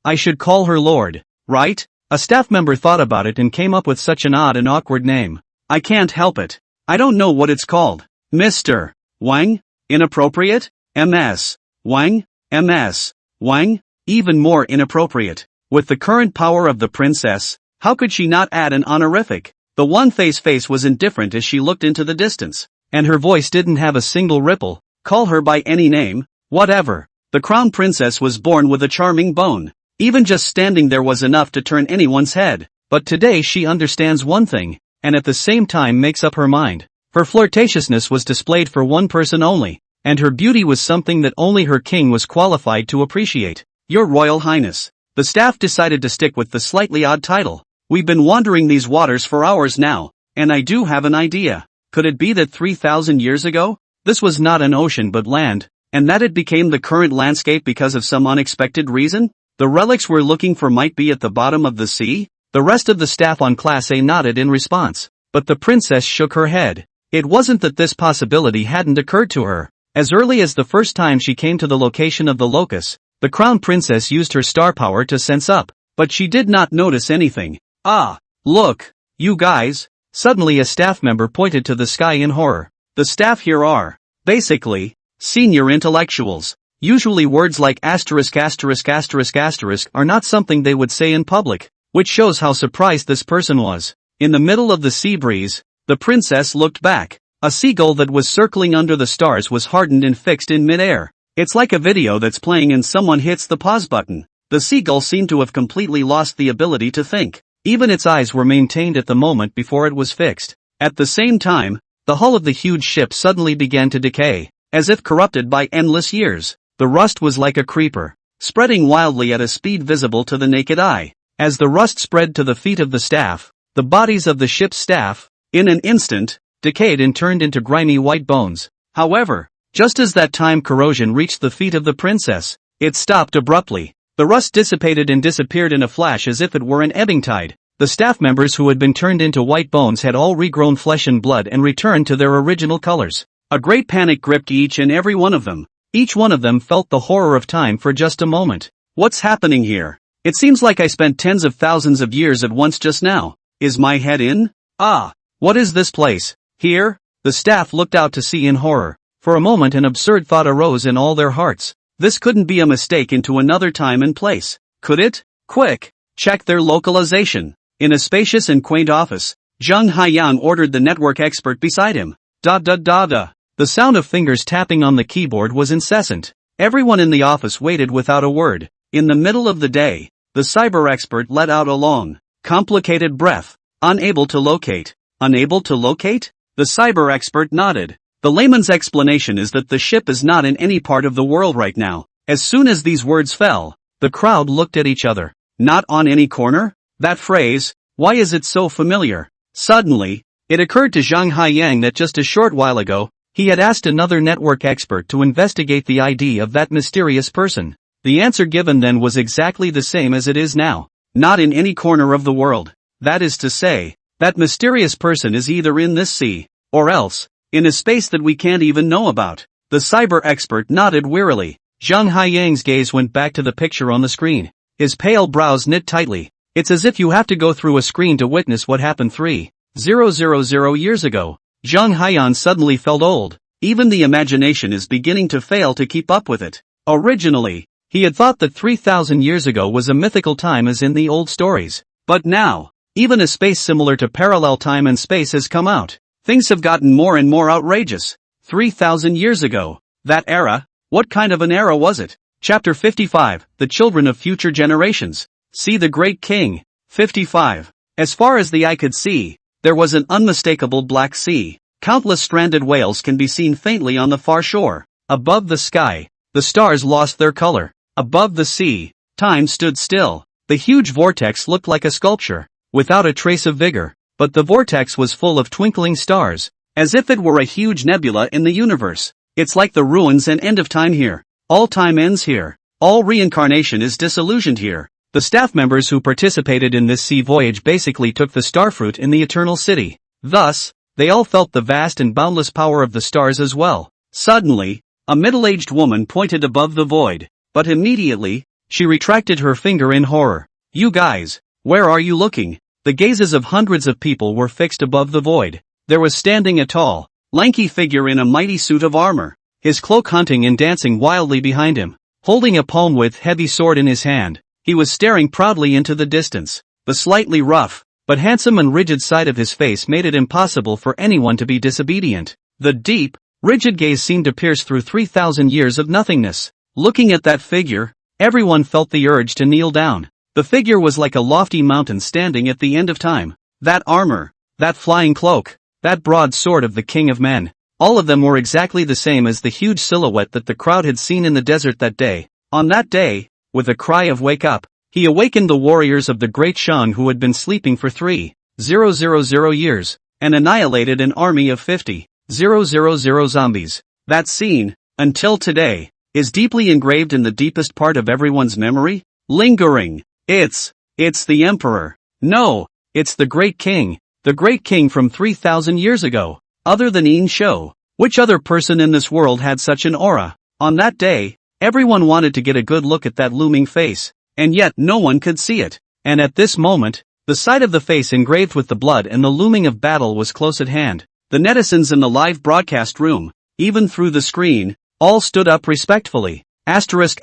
I should call her Lord, right? A staff member thought about it and came up with such an odd and awkward name. I can't help it. I don't know what it's called. Mr. Wang? Inappropriate? MS. Wang? MS. Wang? Even more inappropriate. With the current power of the princess, how could she not add an honorific? The one-face face was indifferent as she looked into the distance, and her voice didn't have a single ripple. Call her by any name, whatever. The crown princess was born with a charming bone. Even just standing there was enough to turn anyone's head. But today she understands one thing, and at the same time makes up her mind. Her flirtatiousness was displayed for one person only, and her beauty was something that only her king was qualified to appreciate. Your Royal Highness. The staff decided to stick with the slightly odd title. We've been wandering these waters for hours now, and I do have an idea. Could it be that 3,000 years ago, this was not an ocean but land, and that it became the current landscape because of some unexpected reason? The relics we're looking for might be at the bottom of the sea? The rest of the staff on Class A nodded in response, but the princess shook her head. It wasn't that this possibility hadn't occurred to her. As early as the first time she came to the location of the locus, the crown princess used her star power to sense up, but she did not notice anything. Ah, look, you guys. Suddenly a staff member pointed to the sky in horror. The staff here are, basically, senior intellectuals. Usually words like asterisk are not something they would say in public, which shows how surprised this person was. In the middle of the sea breeze, the princess looked back. A seagull that was circling under the stars was hardened and fixed in midair. It's like a video that's playing and someone hits the pause button. The seagull seemed to have completely lost the ability to think. Even its eyes were maintained at the moment before it was fixed. At the same time, the hull of the huge ship suddenly began to decay. as if corrupted by endless years. The rust was like a creeper, spreading wildly at a speed visible to the naked eye. As the rust spread to the feet of the staff, the bodies of the ship's staff, in an instant, decayed and turned into grimy white bones. However, just as that time corrosion reached the feet of the princess, it stopped abruptly. The rust dissipated and disappeared in a flash as if it were an ebbing tide. The staff members who had been turned into white bones had all regrown flesh and blood and returned to their original colors. A great panic gripped each and every one of them. Each one of them felt the horror of time for just a moment. What's happening here? It seems like I spent tens of thousands of years at once just now. Is my head in? Ah! What is this place? Here? The staff looked out to sea in horror. For a moment an absurd thought arose in all their hearts. This couldn't be a mistake into another time and place. Could it? Quick! Check their localization. In a spacious and quaint office, Zhang Haiyang ordered the network expert beside him. Da. The sound of fingers tapping on the keyboard was incessant. Everyone in the office waited without a word. In the middle of the day, the cyber expert let out a long, complicated breath. Unable to locate. Unable to locate? The cyber expert nodded. The layman's explanation is that the ship is not in any part of the world right now. As soon as these words fell, the crowd looked at each other. Not on any corner? That phrase, why is it so familiar? Suddenly, it occurred to Zhang Haiyang that just a short while ago, he had asked another network expert to investigate the ID of that mysterious person. The answer given then was exactly the same as it is now. Not in any corner of the world. That is to say, that mysterious person is either in this sea, or else, in a space that we can't even know about. The cyber expert nodded wearily. Zhang Haiyang's gaze went back to the picture on the screen. His pale brows knit tightly. It's as if you have to go through a screen to witness what happened 3,000 years ago. Zhang Haiyan suddenly felt old. Even the imagination is beginning to fail to keep up with it. Originally, he had thought that 3,000 years ago was a mythical time as in the old stories. But now, even a space similar to parallel time and space has come out. Things have gotten more and more outrageous. 3,000 years ago. That era? What kind of an era was it? Chapter 55, The Children of Future Generations. See the Great King. 55. As far as the eye could see, there was an unmistakable black sea. Countless stranded whales can be seen faintly on the far shore. Above the sky, the stars lost their color. Above the sea, time stood still. The huge vortex looked like a sculpture, without a trace of vigor, but the vortex was full of twinkling stars, as if it were a huge nebula in the universe. It's like the ruins and end of time here. All time ends here. All reincarnation is disillusioned here. The staff members who participated in this sea voyage basically took the starfruit in the eternal city. Thus, they all felt the vast and boundless power of the stars as well. Suddenly, a middle-aged woman pointed above the void, but immediately, she retracted her finger in horror. You guys, where are you looking? The gazes of hundreds of people were fixed above the void. There was standing a tall, lanky figure in a mighty suit of armor, his cloak hunting and dancing wildly behind him, holding a palm-width heavy sword in his hand. He was staring proudly into the distance. The slightly rough, but handsome and rigid side of his face made it impossible for anyone to be disobedient. The deep, rigid gaze seemed to pierce through 3,000 years of nothingness. Looking at that figure, everyone felt the urge to kneel down. The figure was like a lofty mountain standing at the end of time. That armor, that flying cloak, that broad sword of the King of Men, all of them were exactly the same as the huge silhouette that the crowd had seen in the desert that day. On that day, with a cry of "Wake up!" he awakened the warriors of the Great Shang who had been sleeping for 3,000 years, and annihilated an army of 50,000 zombies. That scene, until today, is deeply engraved in the deepest part of everyone's memory, lingering. It's the Emperor. No, it's the Great King from 3,000 years ago. Other than Yin Shou, which other person in this world had such an aura? On that day, everyone wanted to get a good look at that looming face, and yet no one could see it. And at this moment, the sight of the face engraved with the blood and the looming of battle was close at hand. The netizens in the live broadcast room, even through the screen, all stood up respectfully. Asterisk.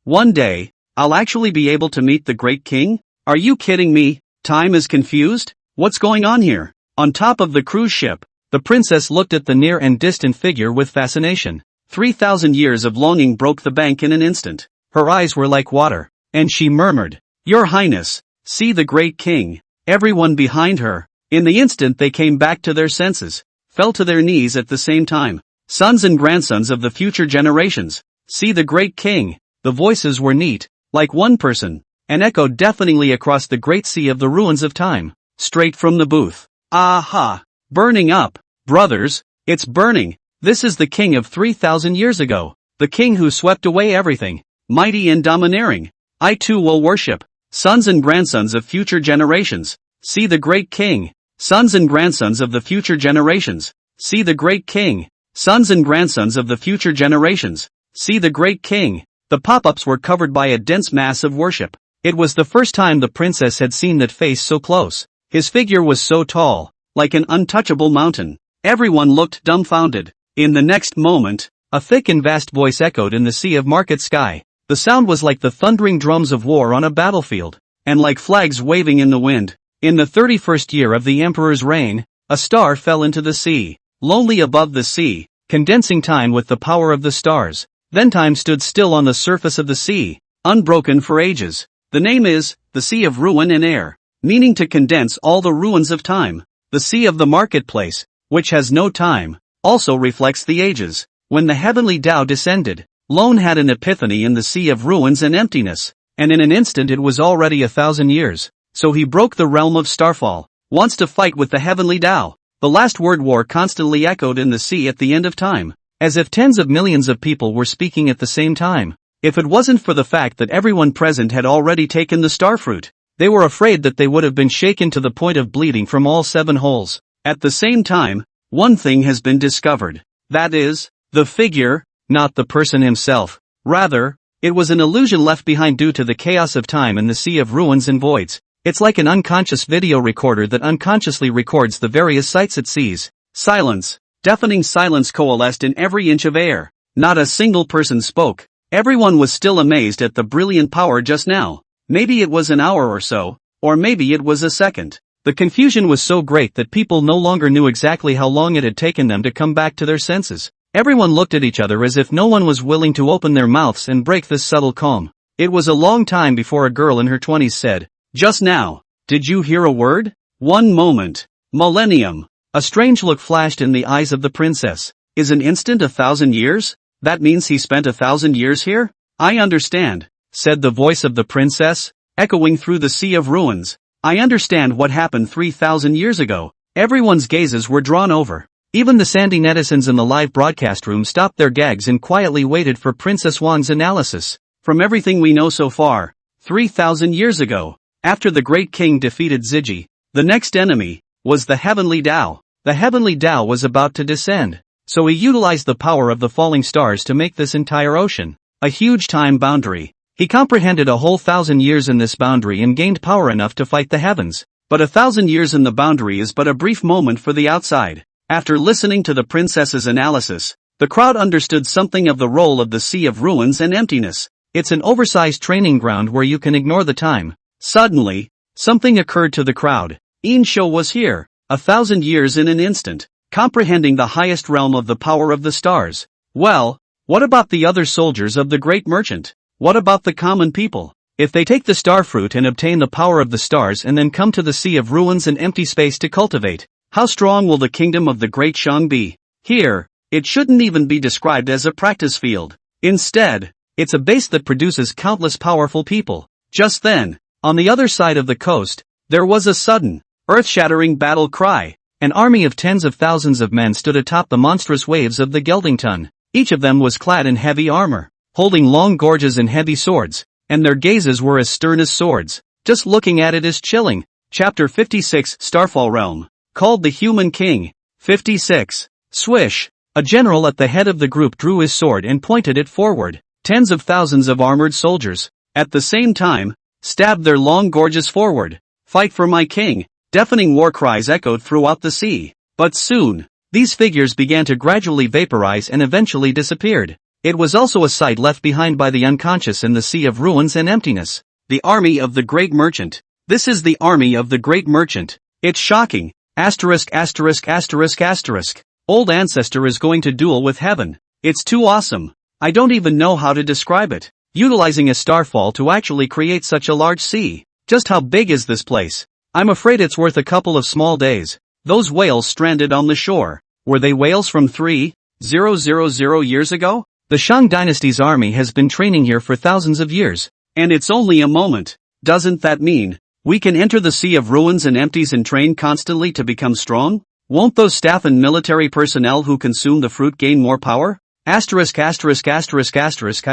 One day, I'll actually be able to meet the Great King? Are you kidding me? Time is confused? What's going on here? On top of the cruise ship, the princess looked at the near and distant figure with fascination. 3,000 years of longing broke the bank in an instant. Her eyes were like water, and she murmured, "Your Highness, see the Great King." Everyone behind her, in the instant they came back to their senses, fell to their knees at the same time. sons and grandsons of the future generations, see the great king. The voices were neat, like one person, and echoed deafeningly across the great sea of the ruins of time, straight from the booth. Aha! Burning up, brothers, it's burning. This is the king of 3,000 years ago, the king who swept away everything, mighty and domineering. I too will worship, sons and grandsons of future generations, see the great king, sons and grandsons of the future generations, see the great king, sons and grandsons of the future generations, see the great king. The pop-ups were covered by a dense mass of worship. It was the first time the princess had seen that face so close. His figure was so tall, like an untouchable mountain. Everyone looked dumbfounded. In the next moment, a thick and vast voice echoed in the sea of market sky. The sound was like the thundering drums of war on a battlefield, and like flags waving in the wind. In the 31st year of the emperor's reign, a star fell into the sea, lonely above the sea, condensing time with the power of the stars. Then time stood still on the surface of the sea, unbroken for ages. The name is, the Sea of Ruin and Air, meaning to condense all the ruins of time. The Sea of the Marketplace, which has no time, also reflects the ages. When the heavenly Tao descended, Lone had an epiphany in the sea of ruins and emptiness, and in an instant it was already 1,000 years. So he broke the realm of Starfall, wants to fight with the heavenly Tao. The last word war constantly echoed in the sea at the end of time, as if tens of millions of people were speaking at the same time. If it wasn't for the fact that everyone present had already taken the starfruit, they were afraid that they would have been shaken to the point of bleeding from all 7 holes. At the same time, one thing has been discovered. That is, the figure, not the person himself. Rather, it was an illusion left behind due to the chaos of time and the sea of ruins and voids. It's like an unconscious video recorder that unconsciously records the various sights it sees. Silence. Deafening silence coalesced in every inch of air. Not a single person spoke. Everyone was still amazed at the brilliant power just now. Maybe it was an hour or so, or maybe it was a second. The confusion was so great that people no longer knew exactly how long it had taken them to come back to their senses. Everyone looked at each other as if no one was willing to open their mouths and break this subtle calm. It was a long time before a girl in her 20s said, "Just now, did you hear a word?" One moment. Millennium. A strange look flashed in the eyes of the princess. Is an instant 1,000 years? That means he spent 1,000 years here? I understand, said the voice of the princess, echoing through the sea of ruins. I understand what happened 3,000 years ago. Everyone's gazes were drawn over. Even the sandy netizens in the live broadcast room stopped their gags and quietly waited for Princess Wang's analysis. From everything we know so far, 3,000 years ago, after the great king defeated Ziji, the next enemy was the heavenly Tao. The heavenly Tao was about to descend, so he utilized the power of the falling stars to make this entire ocean a huge time boundary. He comprehended a whole 1,000 years in this boundary and gained power enough to fight the heavens. But 1,000 years in the boundary is but a brief moment for the outside. After listening to the princess's analysis, the crowd understood something of the role of the Sea of Ruins and Emptiness. It's an oversized training ground where you can ignore the time. Suddenly, something occurred to the crowd. Yin Shou was here, 1,000 years in an instant, comprehending the highest realm of the power of the stars. Well, what about the other soldiers of the great merchant? What about the common people? If they take the starfruit and obtain the power of the stars and then come to the Sea of Ruins and empty space to cultivate, how strong will the kingdom of the Great Shang be? Here, it shouldn't even be described as a practice field. Instead, it's a base that produces countless powerful people. Just then, on the other side of the coast, there was a sudden, earth-shattering battle cry. An army of tens of thousands of men stood atop the monstrous waves of the Geldington. Each of them was clad in heavy armor, holding long gorges and heavy swords, and their gazes were as stern as swords. Just looking at it is chilling. Chapter 56 Starfall Realm. Called the Human King. 56. Swish. A general at the head of the group drew his sword and pointed it forward. Tens of thousands of armored soldiers, at the same time, stabbed their long gorges forward. Fight for my king. Deafening war cries echoed throughout the sea. But soon, these figures began to gradually vaporize and eventually disappeared. It was also a sight left behind by the unconscious in the Sea of Ruins and Emptiness. The army of the great merchant. This is the army of the great merchant. It's shocking. Asterisk asterisk asterisk asterisk. Old ancestor is going to duel with heaven. It's too awesome. I don't even know how to describe it. Utilizing a starfall to actually create such a large sea. Just how big is this place? I'm afraid it's worth a couple of small days. Those whales stranded on the shore. Were they whales from 3 000 years ago? The Shang Dynasty's army has been training here for thousands of years. And it's only a moment. Doesn't that mean we can enter the sea of ruins and empties and train constantly to become strong? Won't those staff and military personnel who consume the fruit gain more power? I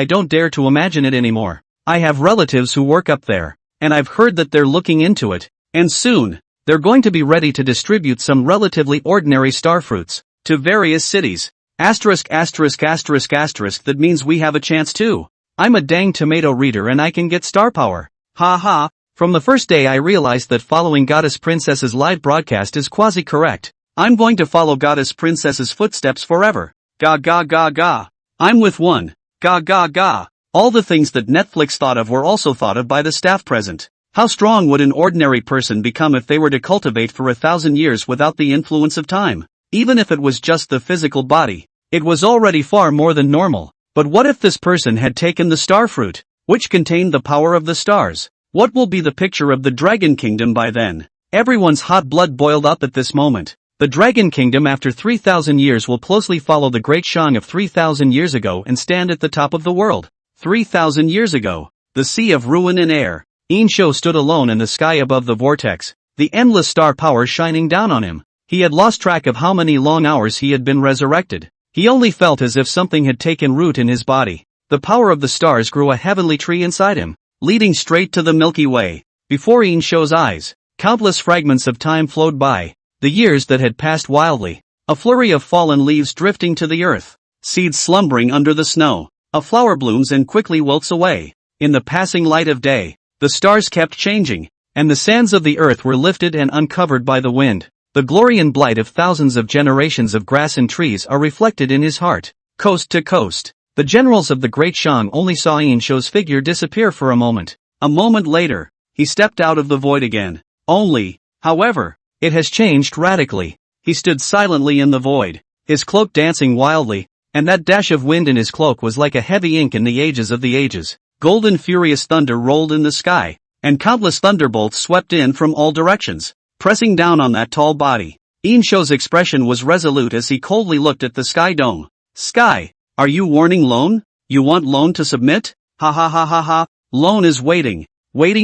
don't dare to imagine it anymore. I have relatives who work up there, and I've heard that they're looking into it, and soon, they're going to be ready to distribute some relatively ordinary star fruits to various cities. That means we have a chance too. I'm a dang tomato reader and I can get star power. Ha ha. From the first day I realized that following Goddess Princess's live broadcast is quasi-correct. I'm going to follow Goddess Princess's footsteps forever. Ga ga ga ga. I'm with one. Ga ga ga. All the things that Netflix thought of were also thought of by the staff present. How strong would an ordinary person become if they were to cultivate for 1,000 years without the influence of time? Even if it was just the physical body, it was already far more than normal. But what if this person had taken the star fruit, which contained the power of the stars? What will be the picture of the Dragon Kingdom by then? Everyone's hot blood boiled up at this moment. The Dragon Kingdom after 3,000 years will closely follow the Great Shang of 3,000 years ago and stand at the top of the world. 3,000 years ago, the sea of ruin and air. Yin Shou stood alone in the sky above the vortex, the endless star power shining down on him. He had lost track of how many long hours he had been resurrected. He only felt as if something had taken root in his body. The power of the stars grew a heavenly tree inside him, leading straight to the Milky Way. Before Yin Shou's eyes, countless fragments of time flowed by, the years that had passed wildly. A flurry of fallen leaves drifting to the earth, seeds slumbering under the snow. A flower blooms and quickly wilts away. In the passing light of day, the stars kept changing, and the sands of the earth were lifted and uncovered by the wind. The glory and blight of thousands of generations of grass and trees are reflected in his heart. Coast to coast, the generals of the Great Shang only saw Yin Shou's figure disappear for a moment. A moment later, he stepped out of the void again. Only, however, it has changed radically. He stood silently in the void, his cloak dancing wildly, and that dash of wind in his cloak was like a heavy ink in the ages of the ages. Golden furious thunder rolled in the sky, and countless thunderbolts swept in from all directions, pressing down on that tall body. Yin Shou's expression was resolute as he coldly looked at the sky dome. Sky, are you warning Lone? You want Lone to submit? Ha ha ha ha ha. Lone is waiting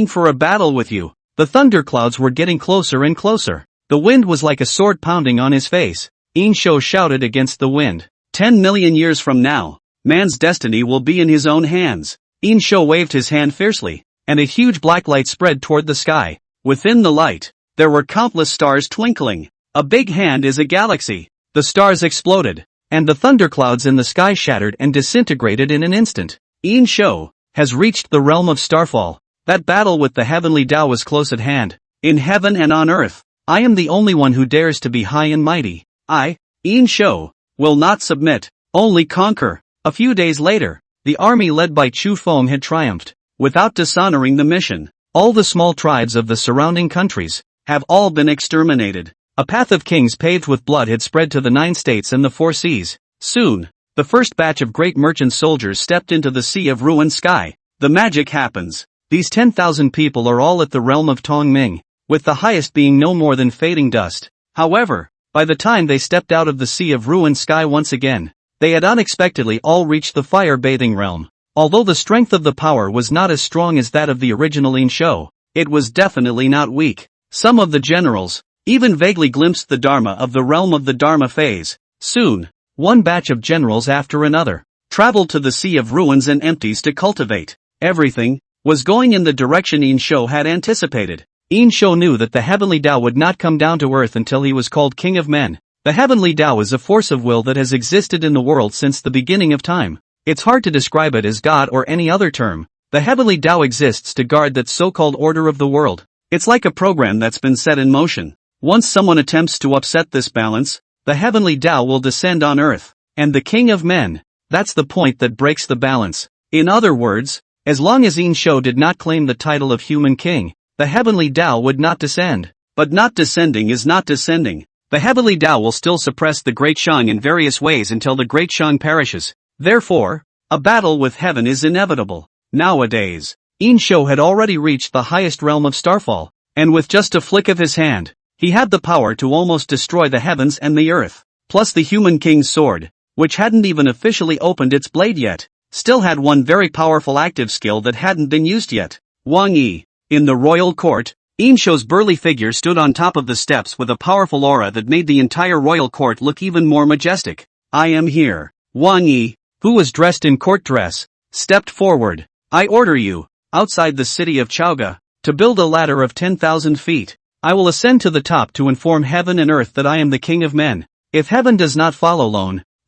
for a battle with you. The thunderclouds were getting closer and closer. The wind was like a sword pounding on his face. Yin Shou shouted against the wind. 10 million years from now, man's destiny will be in his own hands. Yin Shou waved his hand fiercely, and a huge black light spread toward the sky. Within the light, there were countless stars twinkling. A big hand is a galaxy. The stars exploded, and the thunderclouds in the sky shattered and disintegrated in an instant. Yin Shou has reached the realm of starfall. That battle with the heavenly Tao was close at hand. In heaven and on earth, I am the only one who dares to be high and mighty. I, Yin Shou, will not submit, only conquer. A few days later, the army led by Chu Feng had triumphed, without dishonoring the mission. All the small tribes of the surrounding countries have all been exterminated. A path of kings paved with blood had spread to the 9 states and the 4 seas. Soon, the first batch of great merchant soldiers stepped into the sea of ruined sky. The magic happens. These 10,000 people are all at the realm of Tongming, with the highest being no more than fading dust. However, by the time they stepped out of the sea of ruined sky once again, they had unexpectedly all reached the fire-bathing realm. Although the strength of the power was not as strong as that of the original Yin Shou, it was definitely not weak. Some of the generals even vaguely glimpsed the Dharma of the realm of the Dharma phase. Soon, one batch of generals after another traveled to the sea of ruins and empties to cultivate. Everything was going in the direction Yin Shou had anticipated. Yin Shou knew that the heavenly Tao would not come down to earth until he was called King of Men. The heavenly Tao is a force of will that has existed in the world since the beginning of time. It's hard to describe it as God or any other term. The heavenly Tao exists to guard that so-called order of the world. It's like a program that's been set in motion. Once someone attempts to upset this balance, the heavenly Tao will descend on earth, and the King of Men, that's the point that breaks the balance. In other words, as long as Yin Shou did not claim the title of human king, the heavenly Tao would not descend. But not descending is not descending. The heavenly Tao will still suppress the Great Shang in various ways until the Great Shang perishes. Therefore, a battle with heaven is inevitable. Nowadays, Yin Shou had already reached the highest realm of Starfall, and with just a flick of his hand, he had the power to almost destroy the heavens and the earth. Plus the human king's sword, which hadn't even officially opened its blade yet, still had one very powerful active skill that hadn't been used yet. Wang Yi. In the royal court, Yin Shou's burly figure stood on top of the steps with a powerful aura that made the entire royal court look even more majestic. I am here. Wang Yi, who was dressed in court dress, stepped forward. I order you, outside the city of Chaoge, to build a ladder of 10,000 feet. I will ascend to the top to inform heaven and earth that I am the king of men. If heaven does not follow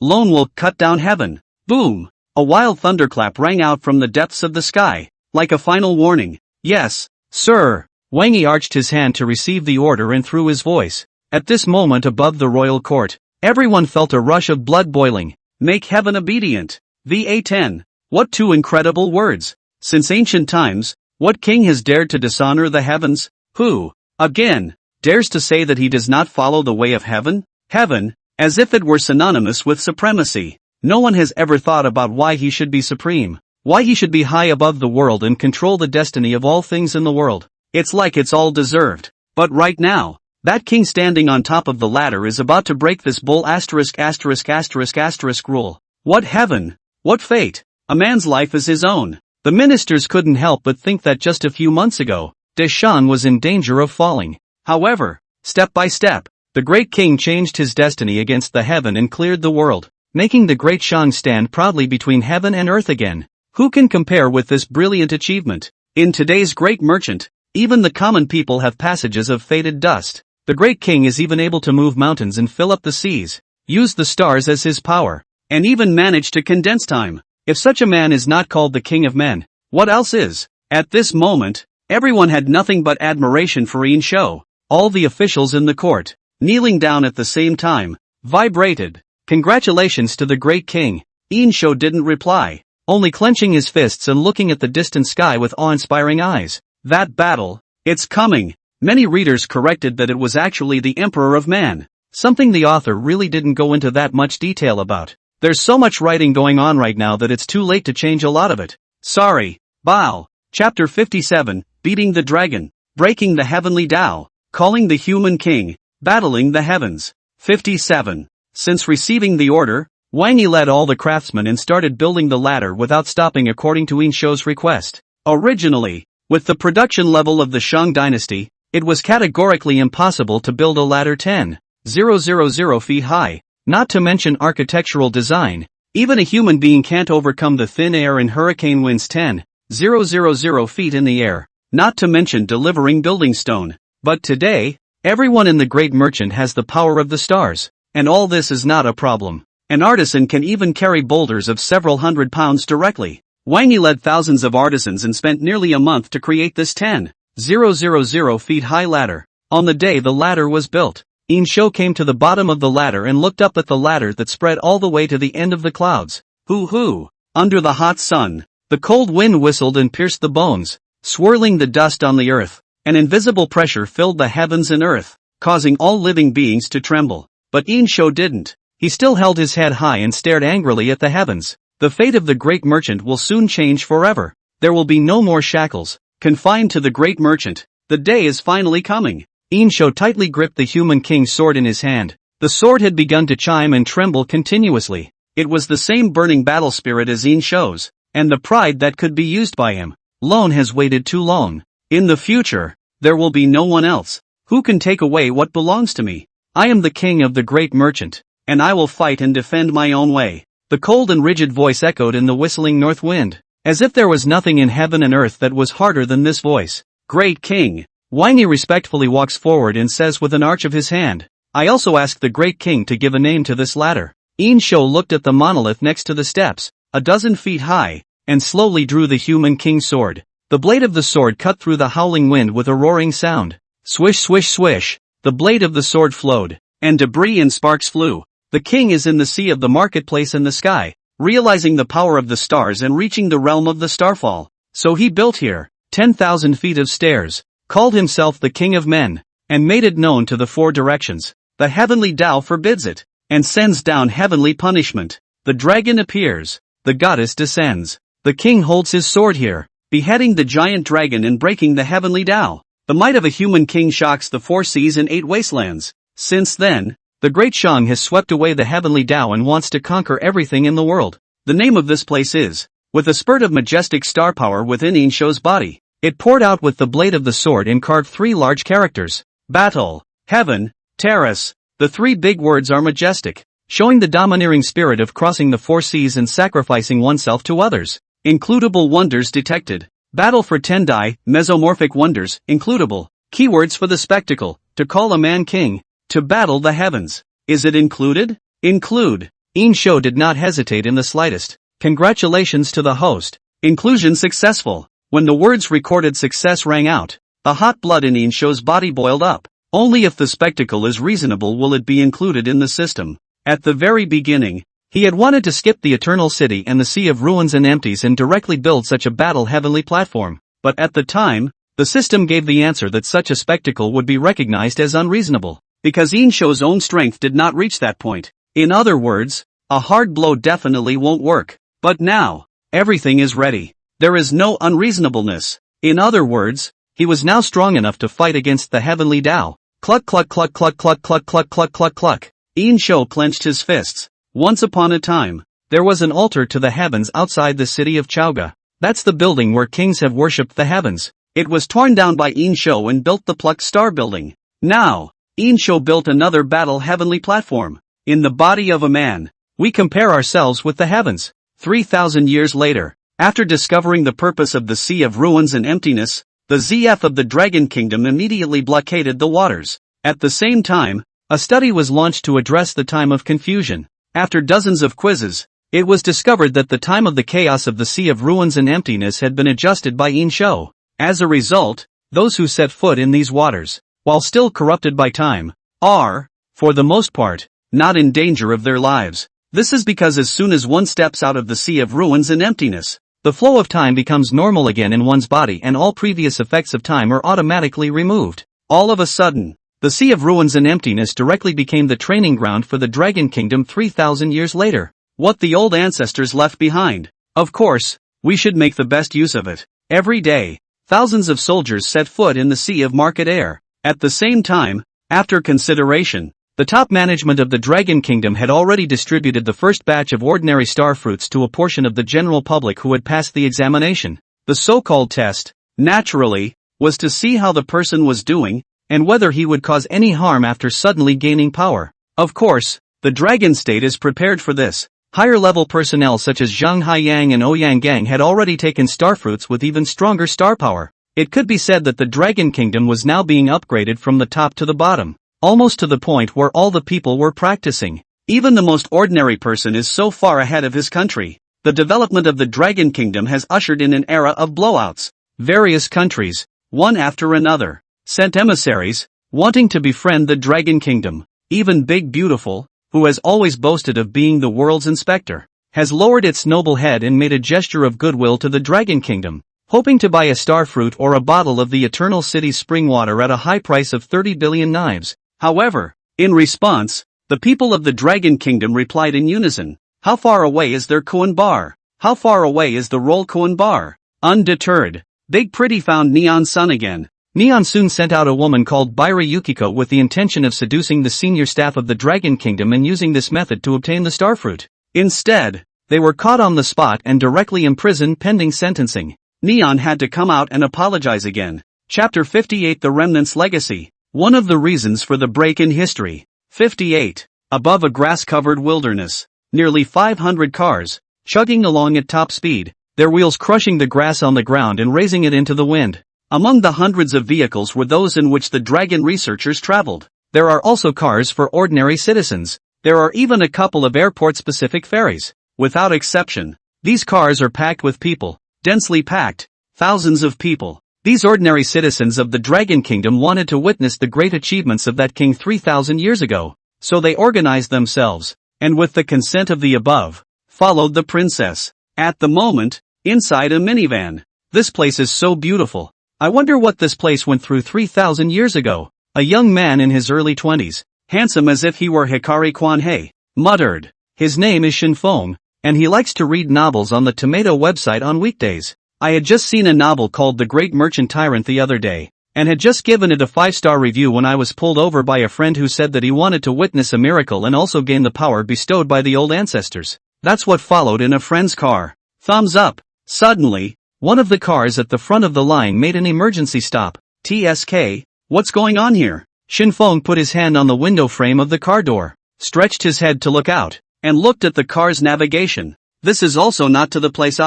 Lone will cut down heaven. Boom! A wild thunderclap rang out from the depths of the sky, like a final warning. Yes, sir. Wang Yi arched his hand to receive the order and threw his voice. At this moment above the royal court, everyone felt a rush of blood boiling. Make heaven obedient. VA10. What two incredible words. Since ancient times, what king has dared to dishonor the heavens? Who, again, dares to say that he does not follow the way of heaven? Heaven, as if it were synonymous with supremacy. No one has ever thought about why he should be supreme, why he should be high above the world and control the destiny of all things in the world. It's like it's all deserved. But right now, that king standing on top of the ladder is about to break this bull ****** rule. What heaven? What fate? A man's life is his own. The ministers couldn't help but think that just a few months ago, Deshan was in danger of falling. However, step by step, the great king changed his destiny against the heaven and cleared the world, making the Great Shang stand proudly between heaven and earth again. Who can compare with this brilliant achievement? In today's great merchant, even the common people have passages of fated dust. The great king is even able to move mountains and fill up the seas, use the stars as his power, and even manage to condense time. If such a man is not called the king of men, what else is? At this moment, everyone had nothing but admiration for Yin Shou. All the officials in the court, kneeling down at the same time, vibrated. Congratulations to the great king. Yin Shou didn't reply, only clenching his fists and looking at the distant sky with awe-inspiring eyes. That battle, it's coming. Many readers corrected that it was actually the Emperor of Man, something the author really didn't go into that much detail about. There's so much writing going on right now that it's too late to change a lot of it. Sorry. Bao. Chapter 57, Beating the Dragon, Breaking the Heavenly Tao, Calling the Human King, Battling the Heavens. 57. Since receiving the order, Wang Yi led all the craftsmen and started building the ladder without stopping according to Yin Shou's request. Originally, with the production level of the Shang Dynasty, it was categorically impossible to build a ladder 10,000 feet high, not to mention architectural design. Even a human being can't overcome the thin air and hurricane winds 10,000 feet in the air, not to mention delivering building stone. But today, everyone in the great merchant has the power of the stars, and all this is not a problem. An artisan can even carry boulders of several hundred pounds directly. Wang Yi led thousands of artisans and spent nearly a month to create this 10,000 feet high ladder. On the day the ladder was built, Yin Shou came to the bottom of the ladder and looked up at the ladder that spread all the way to the end of the clouds. Hoo-hoo! Under the hot sun, the cold wind whistled and pierced the bones, swirling the dust on the earth. An invisible pressure filled the heavens and earth, causing all living beings to tremble. But Yin Shou didn't. He still held his head high and stared angrily at the heavens. The fate of the great merchant will soon change forever. There will be no more shackles confined to the great merchant. The day is finally coming. Yin Shou tightly gripped the human king's sword in his hand. The sword had begun to chime and tremble continuously. It was the same burning battle spirit as Yin Shou's, and the pride that could be used by him. Lone has waited too long. In the future, there will be no one else who can take away what belongs to me. I am the king of the great merchant, and I will fight and defend my own way. The cold and rigid voice echoed in the whistling north wind, as if there was nothing in heaven and earth that was harder than this voice. Great king. Wang Yi respectfully walks forward and says with an arch of his hand, I also ask the great king to give a name to this ladder. Yin Shou looked at the monolith next to the steps, a dozen feet high, and slowly drew the human king's sword. The blade of the sword cut through the howling wind with a roaring sound. Swish swish swish. The blade of the sword flowed, and debris and sparks flew. The king is in the sea of the marketplace in the sky, realizing the power of the stars and reaching the realm of the starfall. So he built here 10,000 feet of stairs, called himself the king of men, and made it known to the four directions. The heavenly Tao forbids it, and sends down heavenly punishment. The dragon appears, the goddess descends. The king holds his sword here, beheading the giant dragon and breaking the heavenly Tao. The might of a human king shocks the four seas and 8 wastelands. Since then, The Great Shang has swept away the heavenly Tao and wants to conquer everything in the world. The name of this place is, with a spurt of majestic star power within Yin Shou's body, it poured out with the blade of the sword and carved 3 large characters. Battle, heaven, terrace. The 3 big words are majestic, showing the domineering spirit of crossing the 4 seas and sacrificing oneself to others. Includable wonders detected. Battle for Tendai, mesomorphic wonders, includable. Keywords for the spectacle, to call a man king, to battle the heavens. Is it included? Include. Yin Shou did not hesitate in the slightest. Congratulations to the host. Inclusion successful. When the words recorded success rang out, the hot blood in Yin Shou's body boiled up. Only if the spectacle is reasonable will it be included in the system. At the very beginning, he had wanted to skip the Eternal City and the Sea of Ruins and Empties and directly build such a battle heavenly platform. But at the time, the system gave the answer that such a spectacle would be recognized as unreasonable, because Yin Shou's own strength did not reach that point. In other words, a hard blow definitely won't work. But now, everything is ready. There is no unreasonableness. In other words, he was now strong enough to fight against the heavenly Tao. Cluck cluck cluck cluck cluck cluck cluck cluck cluck cluck. Yin Shou clenched his fists. Once upon a time, there was an altar to the heavens outside the city of Chaoge. That's the building where kings have worshipped the heavens. It was torn down by Yin Shou and built the plucked star building. Now, Yin Shou built another battle heavenly platform. In the body of a man, we compare ourselves with the heavens. 3,000 years later, after discovering the purpose of the Sea of Ruins and Emptiness, the ZF of the Dragon Kingdom immediately blockaded the waters. At the same time, a study was launched to address the time of confusion. After dozens of quizzes, it was discovered that the time of the chaos of the Sea of Ruins and Emptiness had been adjusted by Yin Shou. As a result, those who set foot in these waters, while still corrupted by time, are, for the most part, not in danger of their lives. This is because as soon as one steps out of the Sea of Ruins and Emptiness, the flow of time becomes normal again in one's body and all previous effects of time are automatically removed. All of a sudden, the Sea of Ruins and Emptiness directly became the training ground for the Dragon Kingdom 3,000 years later. What the old ancestors left behind. Of course, we should make the best use of it. Every day, thousands of soldiers set foot in the Sea of Market Air. At the same time, after consideration, the top management of the Dragon Kingdom had already distributed the first batch of ordinary star fruits to a portion of the general public who had passed the examination. The so-called test, naturally, was to see how the person was doing, and whether he would cause any harm after suddenly gaining power. Of course, the Dragon State is prepared for this. Higher-level personnel such as Zhang Haiyang and Ouyang Gang had already taken starfruits with even stronger star power. It could be said that the Dragon Kingdom was now being upgraded from the top to the bottom, almost to the point where all the people were practicing. Even the most ordinary person is so far ahead of his country. The development of the Dragon Kingdom has ushered in an era of blowouts. Various countries, one after another, sent emissaries, wanting to befriend the Dragon Kingdom. Even Big Beautiful, who has always boasted of being the world's inspector, has lowered its noble head and made a gesture of goodwill to the Dragon Kingdom, hoping to buy a starfruit or a bottle of the Eternal City's spring water at a high price of 30 billion knives. However, in response, the people of the Dragon Kingdom replied in unison. How far away is their Kuan Bar? How far away is the Roll Kuan Bar? Undeterred, Big Pretty found Neon Sun again. Neon soon sent out a woman called Bairi Yukiko with the intention of seducing the senior staff of the Dragon Kingdom and using this method to obtain the starfruit. Instead, they were caught on the spot and directly imprisoned pending sentencing. Neon had to come out and apologize again. Chapter 58: The Remnant's Legacy. One of the reasons for the break in history. 58. Above a grass-covered wilderness. Nearly 500 cars, chugging along at top speed, their wheels crushing the grass on the ground and raising it into the wind. Among the hundreds of vehicles were those in which the Dragon researchers traveled. There are also cars for ordinary citizens. There are even a couple of airport-specific ferries. Without exception, these cars are packed with people, densely packed, thousands of people. These ordinary citizens of the Dragon Kingdom wanted to witness the great achievements of that king 3,000 years ago, so they organized themselves, and with the consent of the above, followed the princess. At the moment, inside a minivan. This place is so beautiful. I wonder what this place went through 3,000 years ago. A young man in his early 20s, handsome as if he were Hikari Kwanhei, muttered. His name is Shinfeng, and he likes to read novels on the Tomato website on weekdays. I had just seen a novel called The Great Merchant Tyrant the other day. and had just given it a 5-star review when I was pulled over by a friend who said that he wanted to witness a miracle and also gain the power bestowed by the old ancestors. That's what followed in a friend's car. Thumbs up. Suddenly, one of the cars at the front of the line made an emergency stop. TSK, what's going on here? Shinfeng put his hand on the window frame of the car door, stretched his head to look out, and looked at the car's navigation. This is also not to the place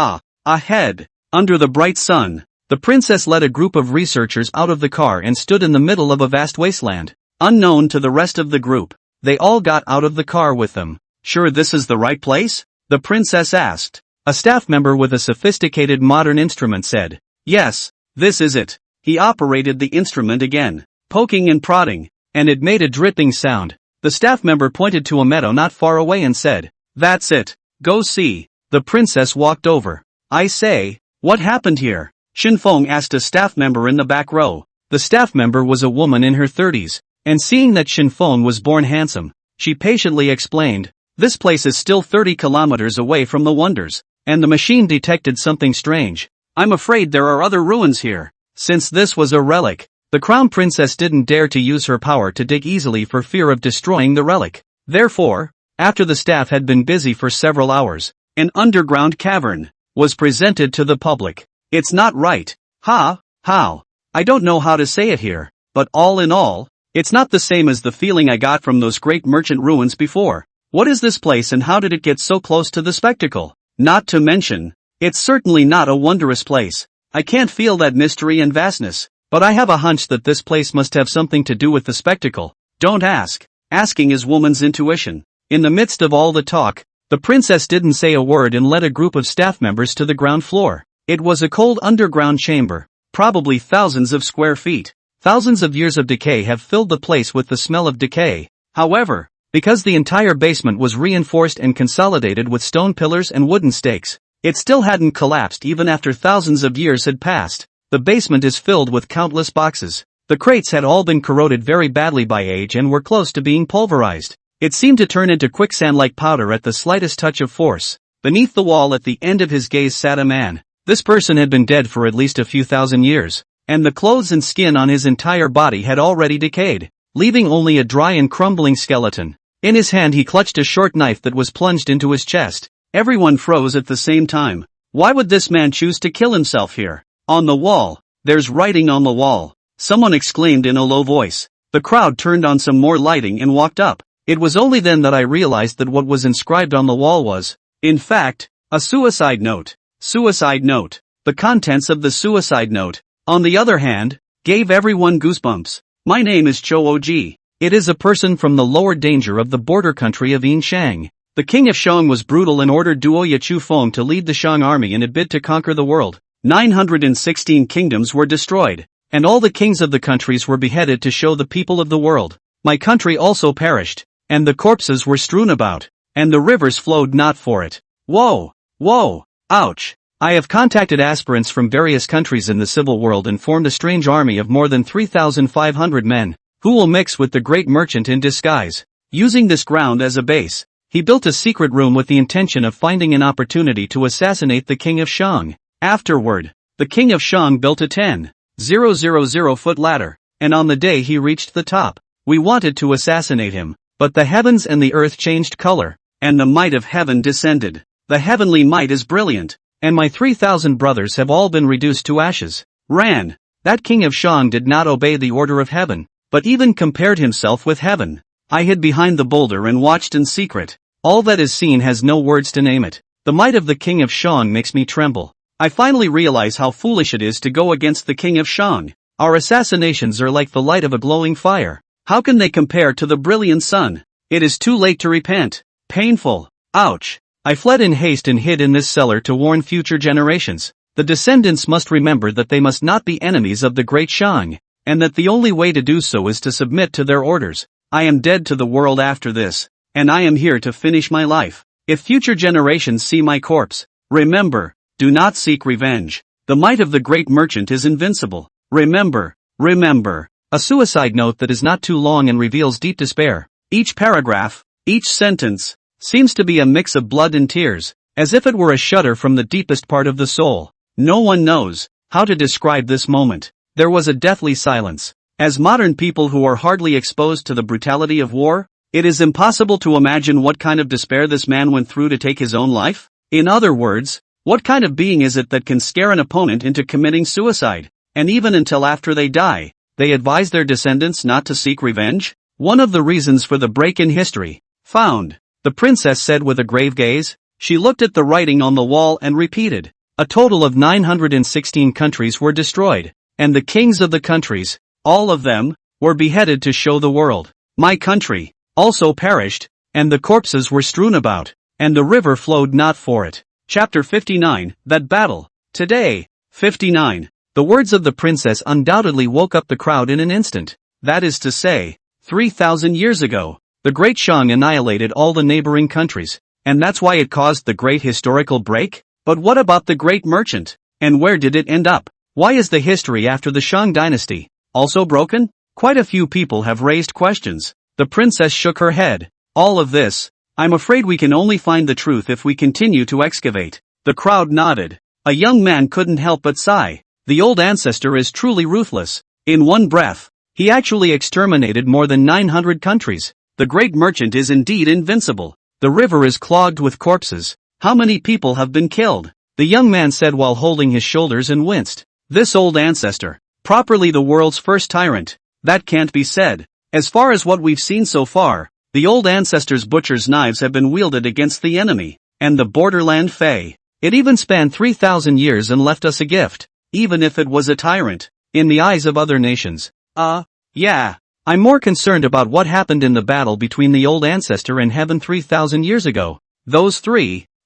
ahead. Under the bright sun, the princess led a group of researchers out of the car and stood in the middle of a vast wasteland. Unknown to the rest of the group, they all got out of the car with them. Sure this is the right place? The princess asked. A staff member with a sophisticated modern instrument said, yes, this is it. He operated the instrument again, poking and prodding, and it made a dripping sound. The staff member pointed to a meadow not far away and said, that's it, go see. The princess walked over. I say, what happened here? Shinfeng asked a staff member in the back row. The staff member was a woman in her 30s, and seeing that Shinfeng was born handsome, she patiently explained, this place is still 30 kilometers away from the wonders, and the machine detected something strange. I'm afraid there are other ruins here. Since this was a relic, the crown princess didn't dare to use her power to dig easily for fear of destroying the relic. Therefore, after the staff had been busy for several hours, an underground cavern was presented to the public. It's not right. How? I don't know how to say it here, but all in all, it's not the same as the feeling I got from those great merchant ruins before. What is this place and how did it get so close to the spectacle? Not to mention, it's certainly not a wondrous place. I can't feel that mystery and vastness, but I have a hunch that this place must have something to do with the spectacle. Don't ask. Asking is woman's intuition. In the midst of all the talk, the princess didn't say a word and led a group of staff members to the ground floor. It was a cold underground chamber, probably thousands of square feet. Thousands of years of decay have filled the place with the smell of decay. However, because the entire basement was reinforced and consolidated with stone pillars and wooden stakes, it still hadn't collapsed even after thousands of years had passed. The basement is filled with countless boxes. The crates had all been corroded very badly by age and were close to being pulverized. It seemed to turn into quicksand-like powder at the slightest touch of force. Beneath the wall at the end of his gaze sat a man. This person had been dead for at least a few thousand years, and the clothes and skin on his entire body had already decayed, leaving only a dry and crumbling skeleton. In his hand he clutched a short knife that was plunged into his chest. Everyone froze at the same time. Why would this man choose to kill himself here? On the wall, there's writing on the wall. Someone exclaimed in a low voice. The crowd turned on some more lighting and walked up. It was only then that I realized that what was inscribed on the wall was, in fact, a suicide note. Suicide note. The contents of the suicide note, on the other hand, gave everyone goosebumps. My name is Chaoge. It is a person from the lower danger of the border country of Yin Shang. The king of Shang was brutal and ordered duo Yachu Feng to lead the Shang army in a bid to conquer the world. 916 kingdoms were destroyed, and all the kings of the countries were beheaded to show the people of the world. My country also perished, and the corpses were strewn about, and the rivers flowed not for it. Whoa! Ouch! I have contacted aspirants from various countries in the civil world and formed a strange army of more than 3,500 men, who will mix with the great merchant in disguise. Using this ground as a base, he built a secret room with the intention of finding an opportunity to assassinate the king of Shang. Afterward, the king of Shang built a 10,000-foot ladder, and on the day he reached the top, we wanted to assassinate him. But the heavens and the earth changed color, and the might of heaven descended. The heavenly might is brilliant, and my 3,000 brothers have all been reduced to ashes. Ran. That king of Shang did not obey the order of heaven, but even compared himself with heaven. I hid behind the boulder and watched in secret. All that is seen has no words to name it. The might of the king of Shang makes me tremble. I finally realize how foolish it is to go against the king of Shang. Our assassinations are like the light of a glowing fire. How can they compare to the brilliant sun? It is too late to repent. Painful. Ouch. I fled in haste and hid in this cellar to warn future generations. The descendants must remember that they must not be enemies of the Great Shang, and that the only way to do so is to submit to their orders. I am dead to the world after this, and I am here to finish my life. If future generations see my corpse, remember, do not seek revenge. The might of the great merchant is invincible. Remember. A suicide note that is not too long and reveals deep despair. Each paragraph, each sentence, seems to be a mix of blood and tears, as if it were a shudder from the deepest part of the soul. No one knows how to describe this moment. There was a deathly silence. As modern people who are hardly exposed to the brutality of war, it is impossible to imagine what kind of despair this man went through to take his own life. In other words, what kind of being is it that can scare an opponent into committing suicide, and even until after they die, they advise their descendants not to seek revenge? One of the reasons for the break in history. Found. The princess said with a grave gaze. She looked at the writing on the wall and repeated. A total of 916 countries were destroyed, and the kings of the countries, all of them, were beheaded to show the world. My country also perished, and the corpses were strewn about, and the river flowed not for it. Chapter 59, That Battle. Today, 59. The words of the princess undoubtedly woke up the crowd in an instant. That is to say, 3,000 years ago, the Great Shang annihilated all the neighboring countries, and that's why it caused the great historical break? But what about the Great Merchant? And where did it end up? Why is the history after the Shang Dynasty also broken? Quite a few people have raised questions. The princess shook her head. All of this, I'm afraid we can only find the truth if we continue to excavate. The crowd nodded. A young man couldn't help but sigh. The old ancestor is truly ruthless. In one breath, he actually exterminated more than 900 countries. The Great Merchant is indeed invincible. The river is clogged with corpses. How many people have been killed? The young man said while holding his shoulders and winced. This old ancestor, properly the world's first tyrant, that can't be said. As far as what we've seen so far, the old ancestor's butcher's knives have been wielded against the enemy, and the borderland Fae. It even spanned 3,000 years and left us a gift, even if it was a tyrant, in the eyes of other nations. Yeah. I'm more concerned about what happened in the battle between the old ancestor and heaven 3,000 years ago. Those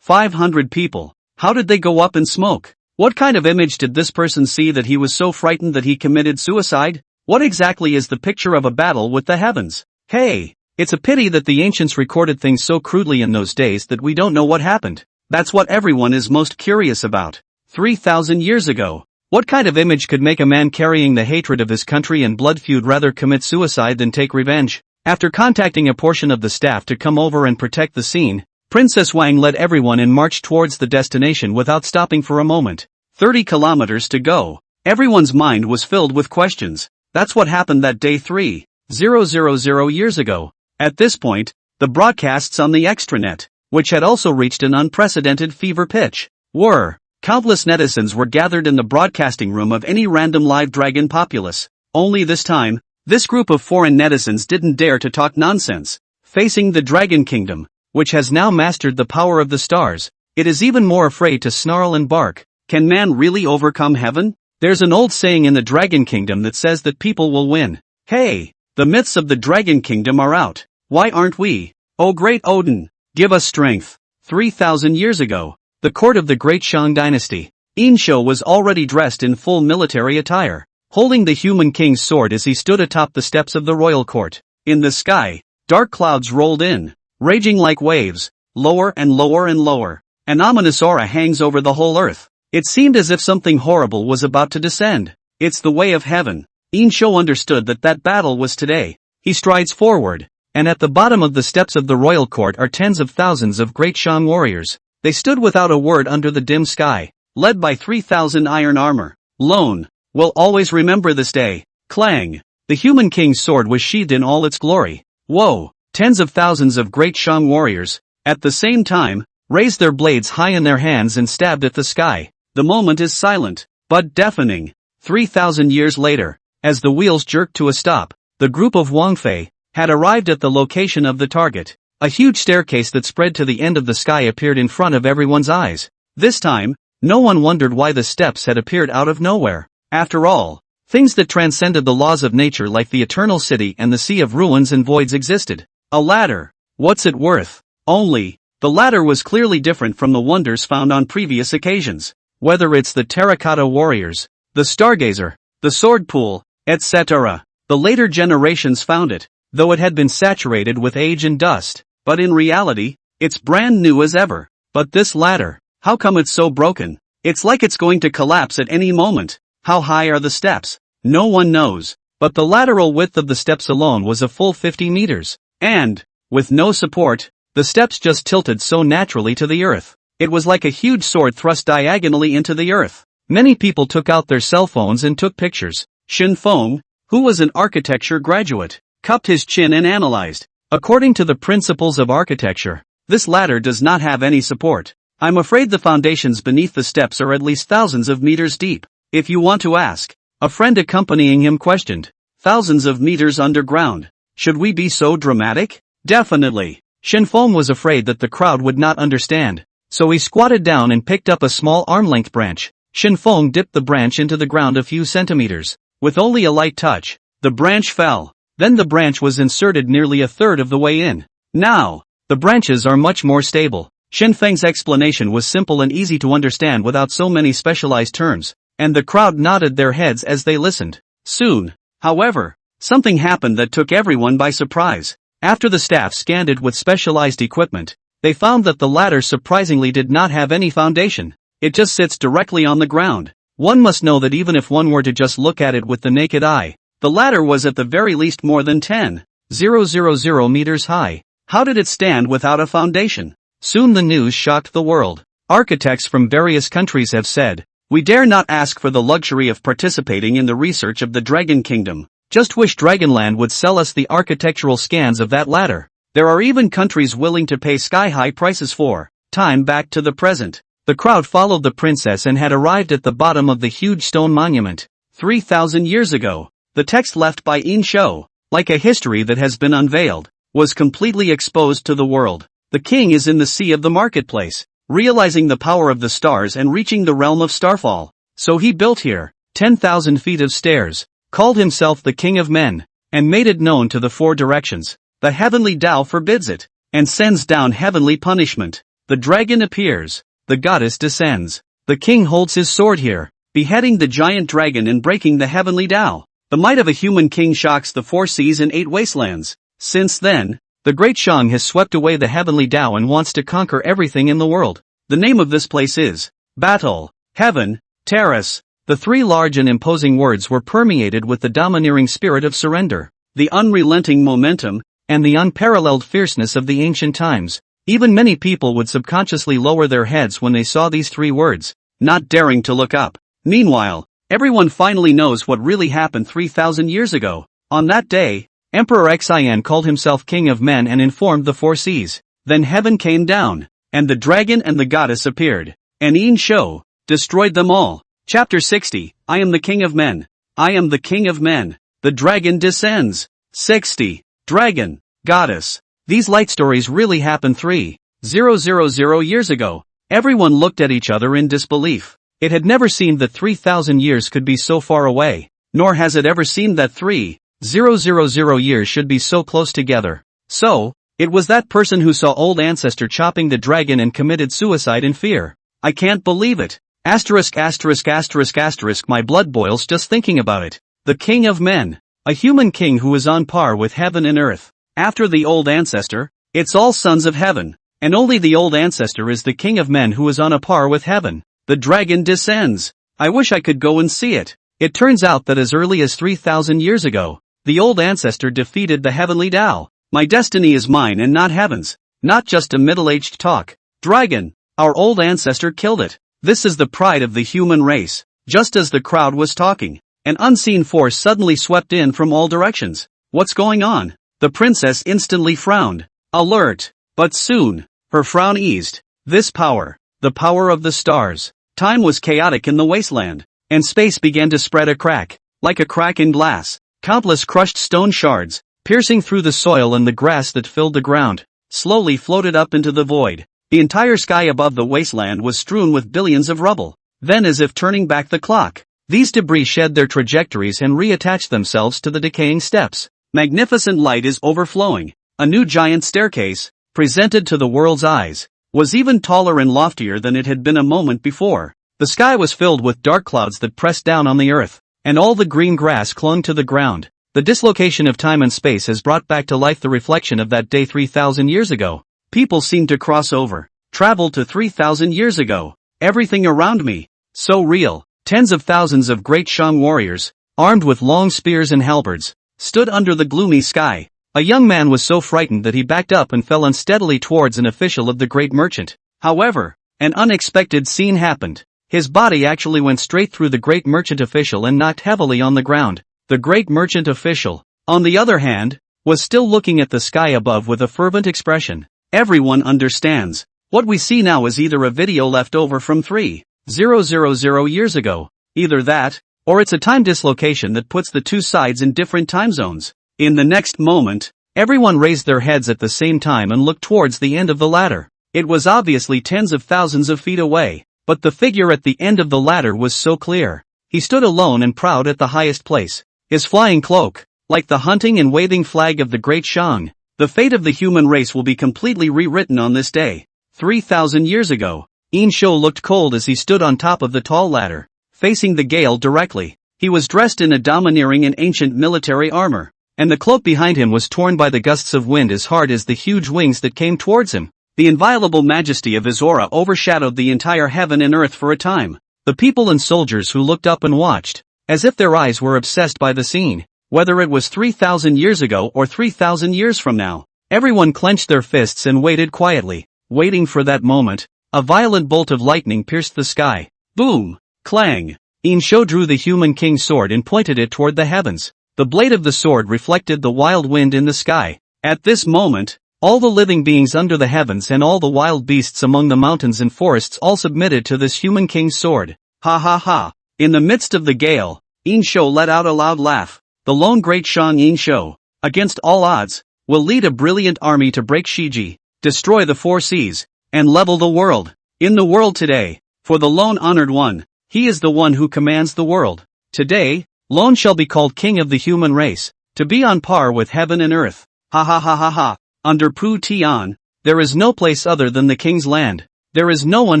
500 people, how did they go up in smoke? What kind of image did this person see that he was so frightened that he committed suicide? What exactly is the picture of a battle with the heavens? Hey, it's a pity that the ancients recorded things so crudely in those days that we don't know what happened. That's what everyone is most curious about. 3,000 years ago, what kind of image could make a man carrying the hatred of his country and blood feud rather commit suicide than take revenge? After contacting a portion of the staff to come over and protect the scene, Princess Wang led everyone and marched towards the destination without stopping for a moment. 30 kilometers to go. Everyone's mind was filled with questions. That's what happened that day 3,000 years ago. At this point, the broadcasts on the extranet, which had also reached an unprecedented fever pitch, were. Countless netizens were gathered in the broadcasting room of any random live dragon populace. Only this time, this group of foreign netizens didn't dare to talk nonsense. Facing the Dragon Kingdom, which has now mastered the power of the stars, it is even more afraid to snarl and bark. Can man really overcome heaven? There's an old saying in the Dragon Kingdom that says that people will win. Hey, the myths of the Dragon Kingdom are out. Why aren't we? Oh great Odin, give us strength. 3,000 years ago, the court of the Great Shang Dynasty, Yin Shou was already dressed in full military attire, holding the human king's sword as he stood atop the steps of the royal court. In the sky, dark clouds rolled in, raging like waves, lower and lower and lower. An ominous aura hangs over the whole earth. It seemed as if something horrible was about to descend. It's the way of heaven. Yin Shou understood that battle was today. He strides forward, and at the bottom of the steps of the royal court are tens of thousands of Great Shang warriors. They stood without a word under the dim sky, led by 3,000 iron armor. Lone, will always remember this day. Clang! The human king's sword was sheathed in all its glory. Whoa! Tens of thousands of Great Shang warriors, at the same time, raised their blades high in their hands and stabbed at the sky. The moment is silent, but deafening. 3,000 years later, as the wheels jerked to a stop, the group of Wangfei had arrived at the location of the target. A huge staircase that spread to the end of the sky appeared in front of everyone's eyes. This time, no one wondered why the steps had appeared out of nowhere. After all, things that transcended the laws of nature like the eternal city and the sea of ruins and voids existed. A ladder. What's it worth? Only, the ladder was clearly different from the wonders found on previous occasions. Whether it's the Terracotta warriors, the Stargazer, the Sword Pool, etc. The later generations found it, though it had been saturated with age and dust. But in reality, it's brand new as ever. But this ladder, how come it's so broken? It's like it's going to collapse at any moment. How high are the steps? No one knows. But the lateral width of the steps alone was a full 50 meters. And, with no support, the steps just tilted so naturally to the earth. It was like a huge sword thrust diagonally into the earth. Many people took out their cell phones and took pictures. Shin Feng, who was an architecture graduate, cupped his chin and analyzed. According to the principles of architecture, this ladder does not have any support. I'm afraid the foundations beneath the steps are at least thousands of meters deep. If you want to ask, a friend accompanying him questioned. Thousands of meters underground. Should we be so dramatic? Definitely. Shin Feng was afraid that the crowd would not understand, so he squatted down and picked up a small arm-length branch. Shin Feng dipped the branch into the ground a few centimeters. With only a light touch, the branch fell. Then the branch was inserted nearly a third of the way in. Now, the branches are much more stable. Shin Feng's explanation was simple and easy to understand without so many specialized terms, and the crowd nodded their heads as they listened. Soon, however, something happened that took everyone by surprise. After the staff scanned it with specialized equipment, they found that the ladder surprisingly did not have any foundation. It just sits directly on the ground. One must know that even if one were to just look at it with the naked eye, the ladder was at the very least more than 10,000 meters high. How did it stand without a foundation? Soon the news shocked the world. Architects from various countries have said, "We dare not ask for the luxury of participating in the research of the Dragon Kingdom. Just wish Dragonland would sell us the architectural scans of that ladder." There are even countries willing to pay sky-high prices for time back to the present. The crowd followed the princess and had arrived at the bottom of the huge stone monument. 3,000 years ago, the text left by Yin Shou, like a history that has been unveiled, was completely exposed to the world. The king is in the sea of the marketplace, realizing the power of the stars and reaching the realm of starfall. So he built here 10,000 feet of stairs, called himself the King of Men, and made it known to the four directions. The heavenly Tao forbids it, and sends down heavenly punishment. The dragon appears, the goddess descends. The king holds his sword here, beheading the giant dragon and breaking the heavenly Tao. The might of a human king shocks the 4 seas and 8 wastelands. Since then, the Great Shang has swept away the heavenly Tao and wants to conquer everything in the world. The name of this place is Battle, Heaven, Terrace. The 3 large and imposing words were permeated with the domineering spirit of surrender, the unrelenting momentum, and the unparalleled fierceness of the ancient times. Even many people would subconsciously lower their heads when they saw these 3 words, not daring to look up. Meanwhile, everyone finally knows what really happened 3,000 years ago. On that day, Emperor Xian called himself King of Men and informed the 4 seas. Then heaven came down, and the dragon and the goddess appeared, and Yin Shou destroyed them all. Chapter 60, I am the King of Men. I am the King of Men. The dragon descends. 60. Dragon, goddess. These light stories really happened 3,000 years ago. Everyone looked at each other in disbelief. It had never seemed that 3,000 years could be so far away, nor has it ever seemed that 3,000 years should be so close together. So, it was that person who saw old ancestor chopping the dragon and committed suicide in fear. I can't believe it. ********, my blood boils just thinking about it. The King of Men. A human king who is on par with heaven and earth. After the old ancestor, it's all sons of heaven. And only the old ancestor is the King of Men who is on a par with heaven. The dragon descends. I wish I could go and see it. It turns out that as early as 3,000 years ago, the old ancestor defeated the heavenly Tao. My destiny is mine and not heaven's. Not just a middle-aged talk. Dragon, our old ancestor killed it. This is the pride of the human race. Just as the crowd was talking, an unseen force suddenly swept in from all directions. What's going on? The princess instantly frowned. Alert! But soon, her frown eased. This power, the power of the stars. Time was chaotic in the wasteland, and space began to spread a crack, like a crack in glass. Countless crushed stone shards, piercing through the soil and the grass that filled the ground, slowly floated up into the void. The entire sky above the wasteland was strewn with billions of rubble. Then, as if turning back the clock, these debris shed their trajectories and reattached themselves to the decaying steps. Magnificent light is overflowing. A new giant staircase, presented to the world's eyes, was even taller and loftier than it had been a moment before. The sky was filled with dark clouds that pressed down on the earth, and all the green grass clung to the ground. The dislocation of time and space has brought back to life the reflection of that day 3,000 years ago. People seem to cross over, travel to 3,000 years ago. Everything around me, so real. Tens of thousands of Great Shang warriors, armed with long spears and halberds, stood under the gloomy sky. A young man was so frightened that he backed up and fell unsteadily towards an official of the great merchant. However, an unexpected scene happened. His body actually went straight through the great merchant official and knocked heavily on the ground. The great merchant official, on the other hand, was still looking at the sky above with a fervent expression. Everyone understands. What we see now is either a video left over from 3,000 years ago. Either that, or it's a time dislocation that puts the two sides in different time zones. In the next moment, everyone raised their heads at the same time and looked towards the end of the ladder. It was obviously tens of thousands of feet away, but the figure at the end of the ladder was so clear. He stood alone and proud at the highest place. His flying cloak, like the hunting and waving flag of the Great Shang. The fate of the human race will be completely rewritten on this day. 3,000 years ago, Yin Shou looked cold as he stood on top of the tall ladder, facing the gale directly. He was dressed in a domineering and ancient military armor, and the cloak behind him was torn by the gusts of wind as hard as the huge wings that came towards him. The inviolable majesty of his aura overshadowed the entire heaven and earth for a time. The people and soldiers who looked up and watched, as if their eyes were obsessed by the scene. Whether it was 3,000 years ago or 3,000 years from now, everyone clenched their fists and waited quietly, waiting for that moment. A violent bolt of lightning pierced the sky. Boom! Clang! Yin Shou drew the human king's sword and pointed it toward the heavens. The blade of the sword reflected the wild wind in the sky. At this moment, all the living beings under the heavens and all the wild beasts among the mountains and forests all submitted to this human king's sword. Ha ha ha! In the midst of the gale, Yin Shou let out a loud laugh. The lone Great Shang Yin Shou, against all odds, will lead a brilliant army to break Shiji, destroy the four seas, and level the world. In the world today, for the lone honored one, he is the one who commands the world. Today, lone shall be called king of the human race, to be on par with heaven and earth. Ha ha ha ha ha. Under Pu Tian, there is no place other than the king's land. There is no one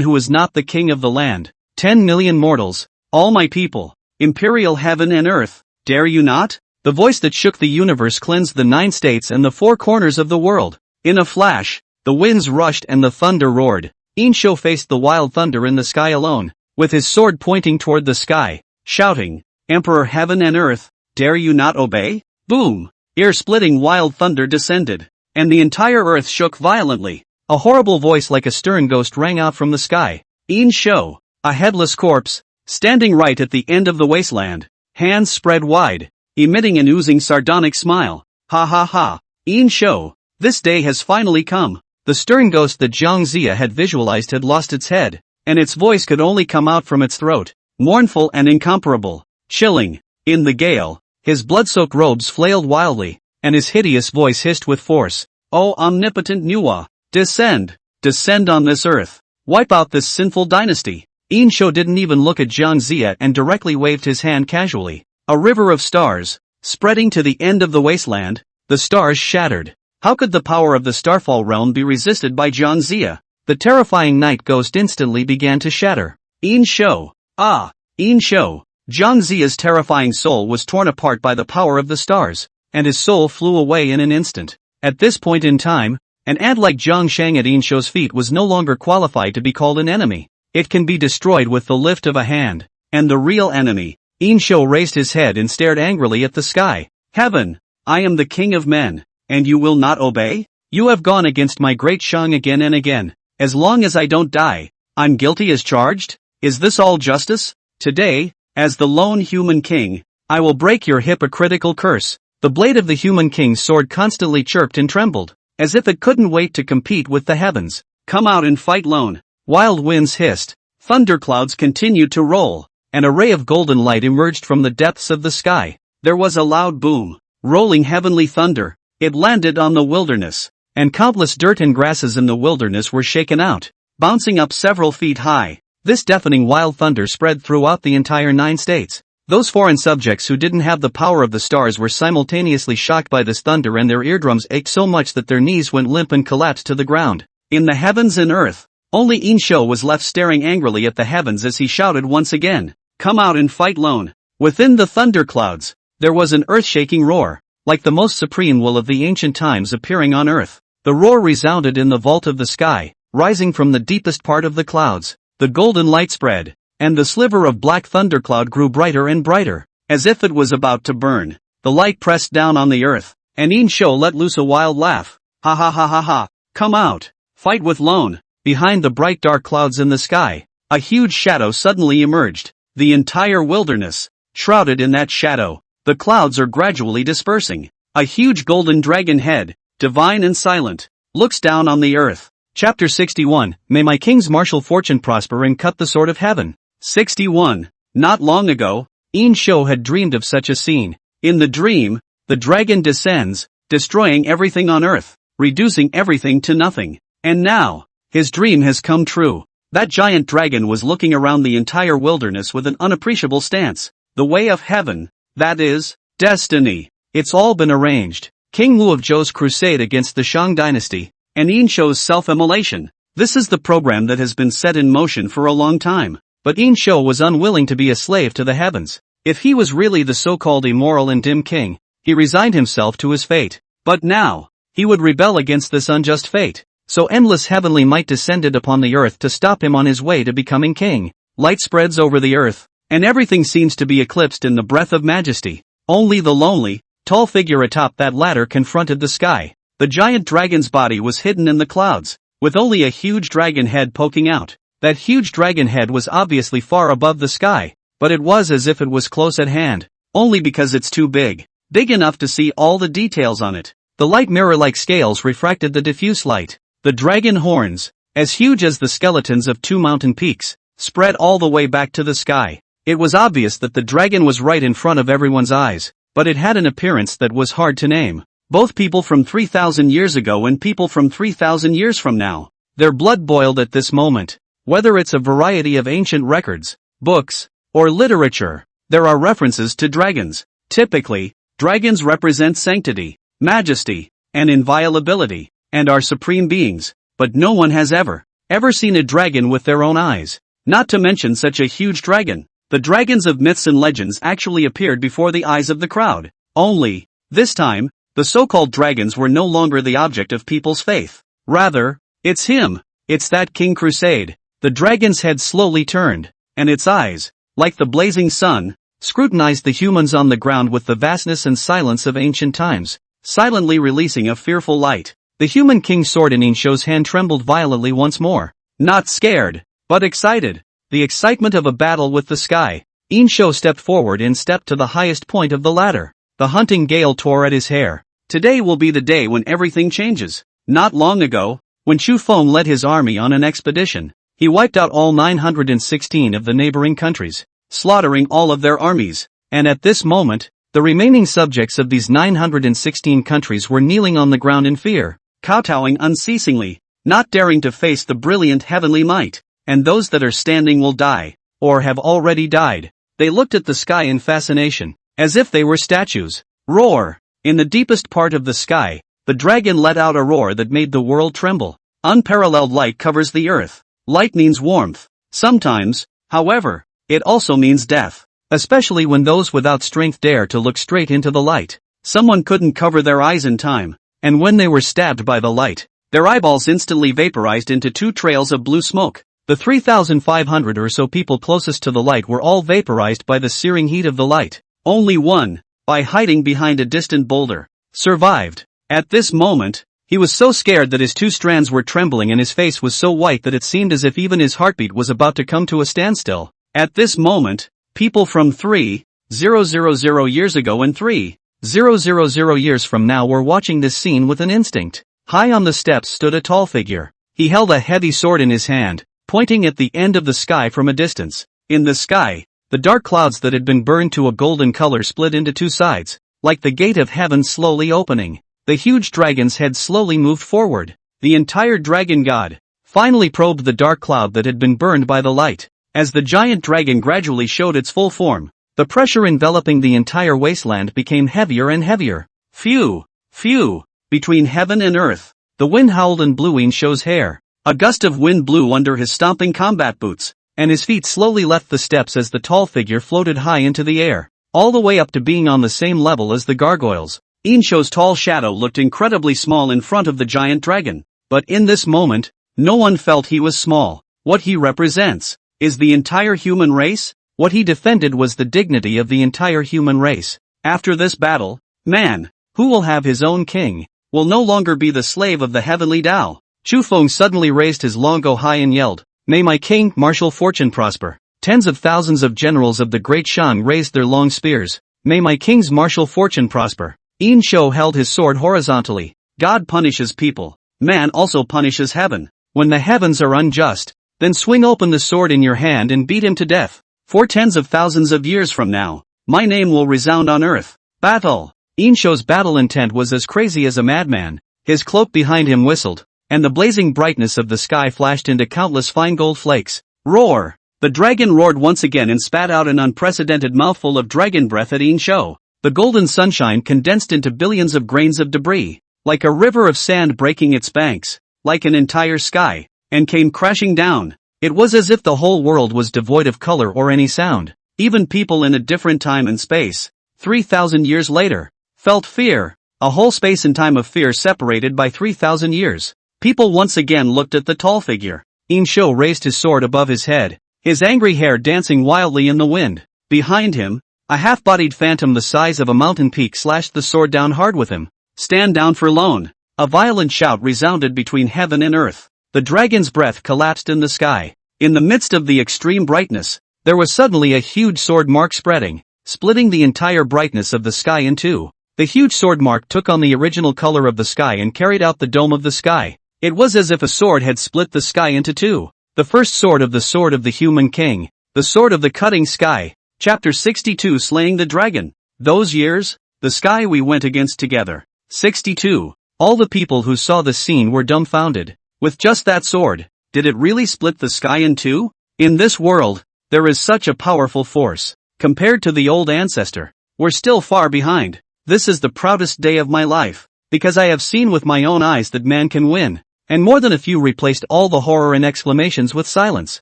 who is not the king of the land. 10 million mortals, all my people, imperial heaven and earth, dare you not? The voice that shook the universe cleansed the 9 states and the 4 corners of the world. In a flash, the winds rushed and the thunder roared. Yin Shou faced the wild thunder in the sky alone, with his sword pointing toward the sky, shouting, Emperor heaven and earth, dare you not obey? Boom! Ear-splitting wild thunder descended, and the entire earth shook violently. A horrible voice like a stern ghost rang out from the sky. Yin Shou, a headless corpse, standing right at the end of the wasteland, hands spread wide, emitting an oozing sardonic smile. Ha ha ha, Yin Shou, this day has finally come. The stern ghost that Zhang Zia had visualized had lost its head, and its voice could only come out from its throat, mournful and incomparable, chilling. In the gale, his blood-soaked robes flailed wildly, and his hideous voice hissed with force. O omnipotent Nuwa, descend, descend on this earth, wipe out this sinful dynasty. Yin Shou didn't even look at Zhang Zia and directly waved his hand casually. A river of stars, spreading to the end of the wasteland, the stars shattered. How could the power of the Starfall realm be resisted by Zhang Zia? The terrifying night ghost instantly began to shatter. Yin Shou, ah, Yin Shou. Zhang Zia's terrifying soul was torn apart by the power of the stars, and his soul flew away in an instant. At this point in time, an ant like Zhang Shang at Yin Shou's feet was no longer qualified to be called an enemy. It can be destroyed with the lift of a hand. And the real enemy. Yin Shou raised his head and stared angrily at the sky. Heaven, I am the king of men, and you will not obey? You have gone against my Great Shang again and again. As long as I don't die, I'm guilty as charged? Is this all justice? Today, as the lone human king, I will break your hypocritical curse. The blade of the human king's sword constantly chirped and trembled, as if it couldn't wait to compete with the heavens. Come out and fight lone. Wild winds hissed, thunderclouds continued to roll. An array of golden light emerged from the depths of the sky. There was a loud boom, rolling heavenly thunder. It landed on the wilderness, and countless dirt and grasses in the wilderness were shaken out, bouncing up several feet high. This deafening wild thunder spread throughout the entire 9 states. Those foreign subjects who didn't have the power of the stars were simultaneously shocked by this thunder, and their eardrums ached so much that their knees went limp and collapsed to the ground. In the heavens and earth, only Yin Shou was left staring angrily at the heavens as he shouted once again, Come out and fight lone. Within the thunderclouds, there was an earth-shaking roar, like the most supreme will of the ancient times appearing on earth. The roar resounded in the vault of the sky, rising from the deepest part of the clouds. The golden light spread, and the sliver of black thundercloud grew brighter and brighter, as if it was about to burn. The light pressed down on the earth, and Yin Shou let loose a wild laugh. Ha ha ha ha ha, come out, fight with lone. Behind the bright dark clouds in the sky, a huge shadow suddenly emerged. The entire wilderness, shrouded in that shadow, the clouds are gradually dispersing. A huge golden dragon head, divine and silent, looks down on the earth. Chapter 61, May my king's martial fortune prosper and cut the sword of heaven. 61. Not long ago, Yin Shou had dreamed of such a scene. In the dream, the dragon descends, destroying everything on earth, reducing everything to nothing. And now, his dream has come true. That giant dragon was looking around the entire wilderness with an unappreciable stance. The way of heaven, that is, destiny. It's all been arranged. King Wu of Zhou's crusade against the Shang Dynasty, and Yin Shou's self-immolation. This is the program that has been set in motion for a long time. But Yin Shou was unwilling to be a slave to the heavens. If he was really the so-called immoral and dim king, he resigned himself to his fate. But now, he would rebel against this unjust fate. So endless heavenly might descended upon the earth to stop him on his way to becoming king. Light spreads over the earth, and everything seems to be eclipsed in the breath of majesty. Only the lonely, tall figure atop that ladder confronted the sky. The giant dragon's body was hidden in the clouds, with only a huge dragon head poking out. That huge dragon head was obviously far above the sky, but it was as if it was close at hand, only because it's too big enough to see all the details on it. The light mirror-like scales refracted the diffuse light. The dragon horns, as huge as the skeletons of two mountain peaks, spread all the way back to the sky. It was obvious that the dragon was right in front of everyone's eyes, but it had an appearance that was hard to name. Both people from 3,000 years ago and people from 3,000 years from now. Their blood boiled at this moment. Whether it's a variety of ancient records, books, or literature, there are references to dragons. Typically, dragons represent sanctity, majesty, and inviolability, and are supreme beings, but no one has ever seen a dragon with their own eyes. Not to mention such a huge dragon. The dragons of myths and legends actually appeared before the eyes of the crowd. Only, this time, the so-called dragons were no longer the object of people's faith. Rather, it's him. It's that king crusade. The dragon's head slowly turned, and its eyes, like the blazing sun, scrutinized the humans on the ground with the vastness and silence of ancient times, silently releasing a fearful light. The human king's sword in Yin Shou's hand trembled violently once more. Not scared, but excited. The excitement of a battle with the sky. Yin Shou stepped forward and stepped to the highest point of the ladder. The hunting gale tore at his hair. Today will be the day when everything changes. Not long ago, when Chu Feng led his army on an expedition, he wiped out all 916 of the neighboring countries, slaughtering all of their armies. And at this moment, the remaining subjects of these 916 countries were kneeling on the ground in fear, kowtowing unceasingly, not daring to face the brilliant heavenly might. And those that are standing will die, or have already died. They looked at the sky in fascination, as if they were statues. Roar! In the deepest part of the sky, the dragon let out a roar that made the world tremble. Unparalleled light covers the earth. Light means warmth. Sometimes, however, it also means death. Especially when those without strength dare to look straight into the light. Someone couldn't cover their eyes in time, and when they were stabbed by the light, their eyeballs instantly vaporized into two trails of blue smoke. The 3,500 or so people closest to the light were all vaporized by the searing heat of the light. Only one, by hiding behind a distant boulder, survived. At this moment, he was so scared that his two strands were trembling and his face was so white that it seemed as if even his heartbeat was about to come to a standstill. At this moment, people from 3,000 years ago and 3,000 years from now were watching this scene with an instinct. High on the steps stood a tall figure. He held a heavy sword in his hand, pointing at the end of the sky from a distance. In the sky, the dark clouds that had been burned to a golden color split into two sides, like the gate of heaven slowly opening. The huge dragon's head slowly moved forward. The entire dragon god finally probed the dark cloud that had been burned by the light. As the giant dragon gradually showed its full form, the pressure enveloping the entire wasteland became heavier and heavier. Phew! Phew! Between heaven and earth, the wind howled and blew Yin Shou's hair. A gust of wind blew under his stomping combat boots, and his feet slowly left the steps as the tall figure floated high into the air, all the way up to being on the same level as the gargoyles. Yin Shou's tall shadow looked incredibly small in front of the giant dragon, but in this moment, no one felt he was small. What he represents is the entire human race. What he defended was the dignity of the entire human race. After this battle, man, who will have his own king, will no longer be the slave of the heavenly Tao. Chu Feng suddenly raised his long go high and yelled, May my king, martial fortune prosper. Tens of thousands of generals of the Great Shang raised their long spears. May my king's martial fortune prosper. Yin Shou held his sword horizontally. God punishes people. Man also punishes heaven. When the heavens are unjust, then swing open the sword in your hand and beat him to death. For tens of thousands of years from now, my name will resound on earth. Battle! Yin Shou's battle intent was as crazy as a madman. His cloak behind him whistled, and the blazing brightness of the sky flashed into countless fine gold flakes. Roar! The dragon roared once again and spat out an unprecedented mouthful of dragon breath at Yin Shou. The golden sunshine condensed into billions of grains of debris, like a river of sand breaking its banks, like an entire sky, and came crashing down. It was as if the whole world was devoid of color or any sound. Even people in a different time and space, 3,000 years later, felt fear. A whole space and time of fear separated by 3,000 years. People once again looked at the tall figure. Yin Shou raised his sword above his head, his angry hair dancing wildly in the wind. Behind him, a half-bodied phantom the size of a mountain peak slashed the sword down hard with him. Stand down for Lone! A violent shout resounded between heaven and earth. The dragon's breath collapsed in the sky. In the midst of the extreme brightness, there was suddenly a huge sword mark spreading, splitting the entire brightness of the sky in two. The huge sword mark took on the original color of the sky and carried out the dome of the sky. It was as if a sword had split the sky into two. The first sword of the human king, the sword of the cutting sky. Chapter 62 Slaying the Dragon. Those years, the sky we went against together. 62. All the people who saw the scene were dumbfounded. With just that sword, did it really split the sky in two? In this world, there is such a powerful force. Compared to the old ancestor, we're still far behind. This is the proudest day of my life, because I have seen with my own eyes that man can win. And more than a few replaced all the horror and exclamations with silence.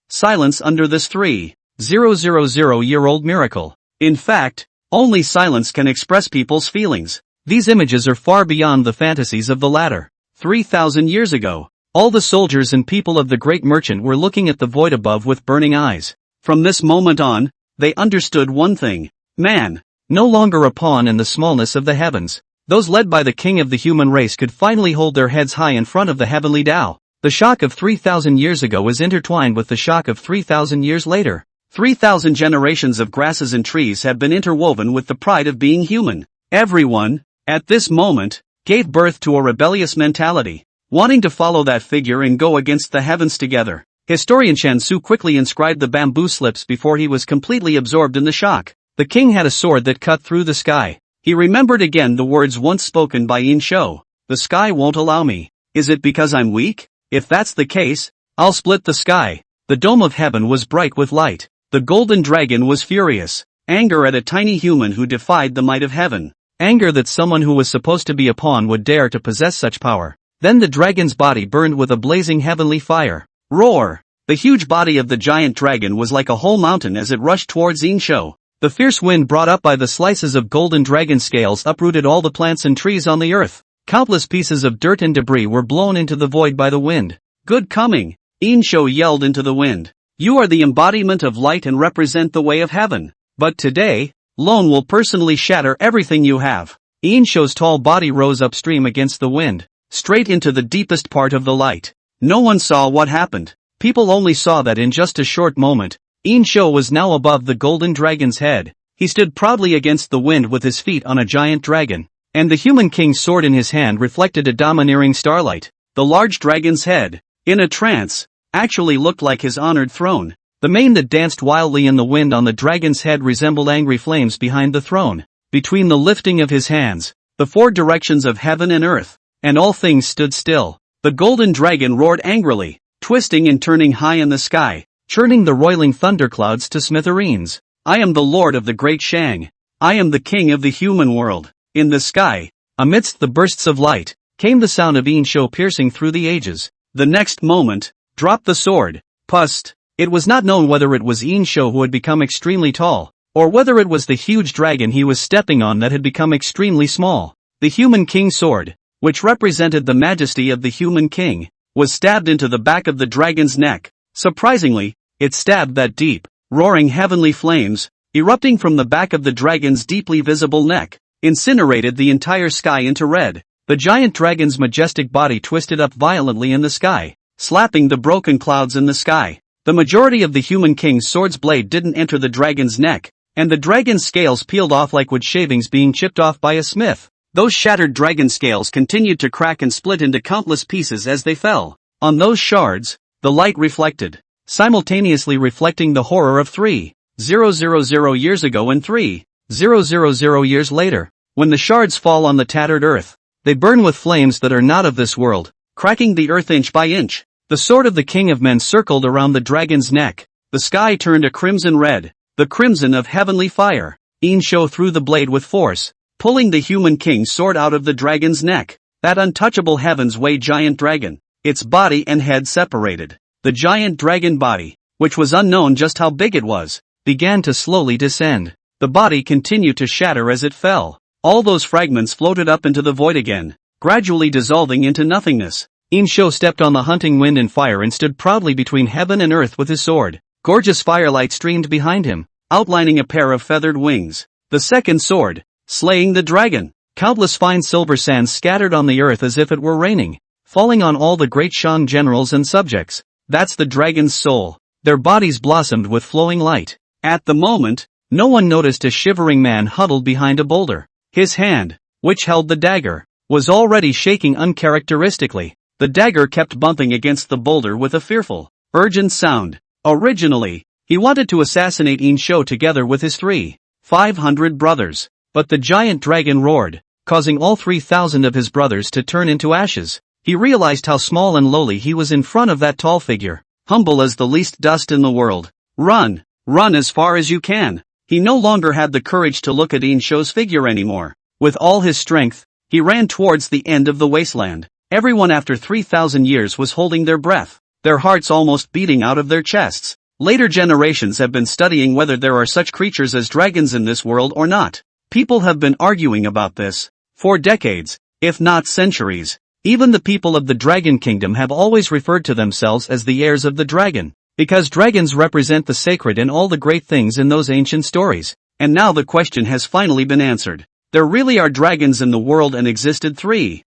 Silence under this 3,000-year-old miracle. In fact, only silence can express people's feelings. These images are far beyond the fantasies of the latter. 3,000 years ago, all the soldiers and people of the great merchant were looking at the void above with burning eyes. From this moment on, they understood one thing. Man, no longer a pawn in the smallness of the heavens. Those led by the king of the human race could finally hold their heads high in front of the heavenly Tao. The shock of 3,000 years ago is intertwined with the shock of 3,000 years later. 3,000 generations of grasses and trees have been interwoven with the pride of being human. Everyone, at this moment, gave birth to a rebellious mentality, wanting to follow that figure and go against the heavens together. Historian Chen Su quickly inscribed the bamboo slips before he was completely absorbed in the shock. The king had a sword that cut through the sky. He remembered again the words once spoken by Yin Shou. The sky won't allow me. Is it because I'm weak? If that's the case, I'll split the sky. The dome of heaven was bright with light. The golden dragon was furious. Anger at a tiny human who defied the might of heaven. Anger that someone who was supposed to be a pawn would dare to possess such power. Then the dragon's body burned with a blazing heavenly fire. Roar! The huge body of the giant dragon was like a whole mountain as it rushed towards Yin Shou. The fierce wind brought up by the slices of golden dragon scales uprooted all the plants and trees on the earth. Countless pieces of dirt and debris were blown into the void by the wind. Good coming! Yin Shou yelled into the wind. You are the embodiment of light and represent the way of heaven. But today, Lone will personally shatter everything you have. Yin Shou's tall body rose upstream against the wind, straight into the deepest part of the light. No one saw what happened. People only saw that in just a short moment, Yin Shou was now above the golden dragon's head. He stood proudly against the wind with his feet on a giant dragon, and the human king's sword in his hand reflected a domineering starlight. The large dragon's head, in a trance, actually looked like his honored throne. The mane that danced wildly in the wind on the dragon's head resembled angry flames behind the throne. Between the lifting of his hands, the four directions of heaven and earth, and all things stood still. The golden dragon roared angrily, twisting and turning high in the sky, churning the roiling thunderclouds to smithereens. I am the lord of the Great Shang. I am the king of the human world. In the sky, amidst the bursts of light, came the sound of Yin Shou piercing through the ages. The next moment, drop the sword. Pust. It was not known whether it was Yin Shou who had become extremely tall, or whether it was the huge dragon he was stepping on that had become extremely small. The human king's sword, which represented the majesty of the human king, was stabbed into the back of the dragon's neck. Surprisingly, it stabbed that deep, roaring heavenly flames, erupting from the back of the dragon's deeply visible neck, incinerated the entire sky into red. The giant dragon's majestic body twisted up violently in the sky, slapping the broken clouds in the sky. The majority of the human king's sword's blade didn't enter the dragon's neck, and the dragon's scales peeled off like wood shavings being chipped off by a smith. Those shattered dragon scales continued to crack and split into countless pieces as they fell. On those shards, the light reflected, simultaneously reflecting the horror of 3,000 years ago and 3,000 years later. When the shards fall on the tattered earth, they burn with flames that are not of this world, cracking the earth inch by inch. The sword of the King of Men circled around the dragon's neck. The sky turned a crimson red, the crimson of heavenly fire. Yin Shou threw the blade with force, pulling the human king's sword out of the dragon's neck. That untouchable heavens-way giant dragon, its body and head separated. The giant dragon body, which was unknown just how big it was, began to slowly descend. The body continued to shatter as it fell. All those fragments floated up into the void again, gradually dissolving into nothingness. Yin Shou stepped on the hunting wind and fire and stood proudly between heaven and earth with his sword. Gorgeous firelight streamed behind him, outlining a pair of feathered wings. The second sword, slaying the dragon. Countless fine silver sands scattered on the earth as if it were raining, falling on all the Great Shang generals and subjects. That's the dragon's soul. Their bodies blossomed with flowing light. At the moment, no one noticed a shivering man huddled behind a boulder. His hand, which held the dagger, was already shaking uncharacteristically. The dagger kept bumping against the boulder with a fearful, urgent sound. Originally, he wanted to assassinate Yin Shou together with his 3,500 brothers. But the giant dragon roared, causing all 3,000 of his brothers to turn into ashes. He realized how small and lowly he was in front of that tall figure, humble as the least dust in the world. Run! Run as far as you can! He no longer had the courage to look at Yin Shou's figure anymore. With all his strength, he ran towards the end of the wasteland. Everyone after 3,000 years was holding their breath, their hearts almost beating out of their chests. Later generations have been studying whether there are such creatures as dragons in this world or not. People have been arguing about this for decades, if not centuries. Even the people of the Dragon Kingdom have always referred to themselves as the heirs of the dragon, because dragons represent the sacred and all the great things in those ancient stories. And now the question has finally been answered. There really are dragons in the world and existed 3,000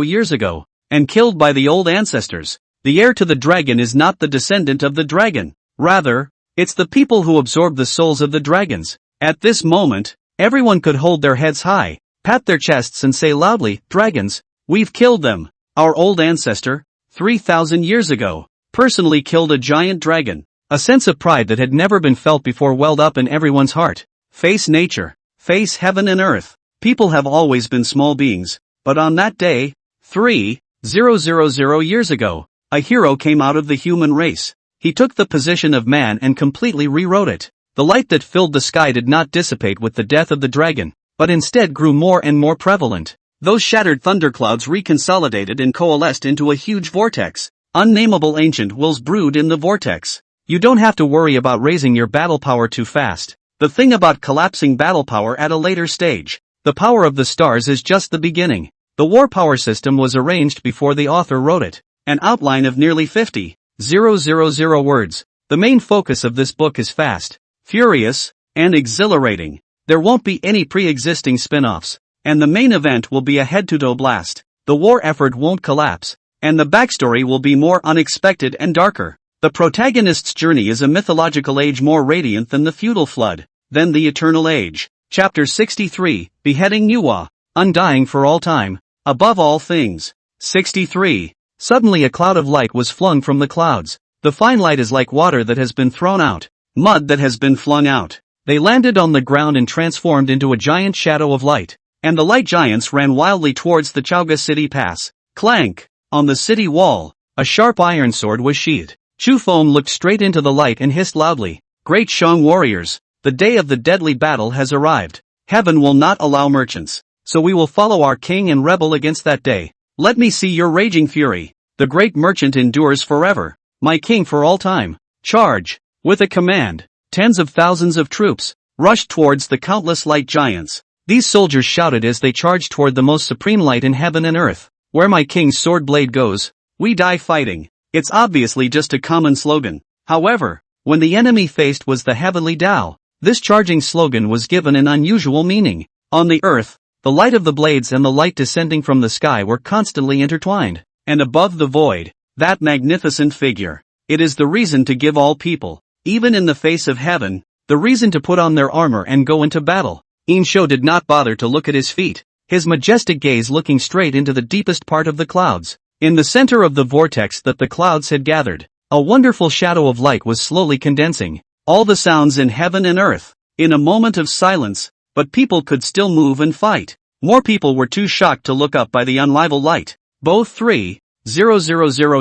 years ago, and killed by the old ancestors. The heir to the dragon is not the descendant of the dragon. Rather, it's the people who absorb the souls of the dragons. At this moment, everyone could hold their heads high, pat their chests and say loudly, "Dragons, we've killed them. Our old ancestor, 3,000 years ago, personally killed a giant dragon." A sense of pride that had never been felt before welled up in everyone's heart. Face nature, face heaven and earth. People have always been small beings, but on that day, 3,000 years ago, a hero came out of the human race. He took the position of man and completely rewrote it. The light that filled the sky did not dissipate with the death of the dragon, but instead grew more and more prevalent. Those shattered thunderclouds reconsolidated and coalesced into a huge vortex. Unnameable ancient wills brewed in the vortex. You don't have to worry about raising your battle power too fast. The thing about collapsing battle power at a later stage, the power of the stars is just the beginning. The war power system was arranged before the author wrote it. An outline of nearly 50,000 words. The main focus of this book is fast, furious, and exhilarating. There won't be any pre-existing spin-offs, and the main event will be a head-to-toe blast. The war effort won't collapse, and the backstory will be more unexpected and darker. The protagonist's journey is a mythological age more radiant than the feudal flood, than the eternal age. Chapter 63, Beheading Nuwa, Undying for all time, above all things. 63. Suddenly a cloud of light was flung from the clouds. The fine light is like water that has been thrown out, mud that has been flung out. They landed on the ground and transformed into a giant shadow of light, and the light giants ran wildly towards the Chaoge city pass. Clank! On the city wall, a sharp iron sword was sheathed. Chu Feng looked straight into the light and hissed loudly, "Great Shang warriors, the day of the deadly battle has arrived. Heaven will not allow merchants, so we will follow our king and rebel against that day. Let me see your raging fury. The great merchant endures forever, my king for all time. Charge!" With a command, tens of thousands of troops rushed towards the countless light giants. These soldiers shouted as they charged toward the most supreme light in heaven and earth. "Where my king's sword blade goes, we die fighting." It's obviously just a common slogan. However, when the enemy faced was the heavenly Tao, this charging slogan was given an unusual meaning. On the earth, the light of the blades and the light descending from the sky were constantly intertwined, and above the void, That magnificent figure. It is the reason to give all people, even in the face of heaven, the reason to put on their armor and go into battle. Yin Shou did not bother to look at his feet, his majestic gaze looking straight into the deepest part of the clouds. In the center of the vortex that the clouds had gathered, a wonderful shadow of light was slowly condensing. All the sounds in heaven and earth, in a moment of silence, but people could still move and fight. More people were too shocked to look up by the unrivaled light. Both 3,000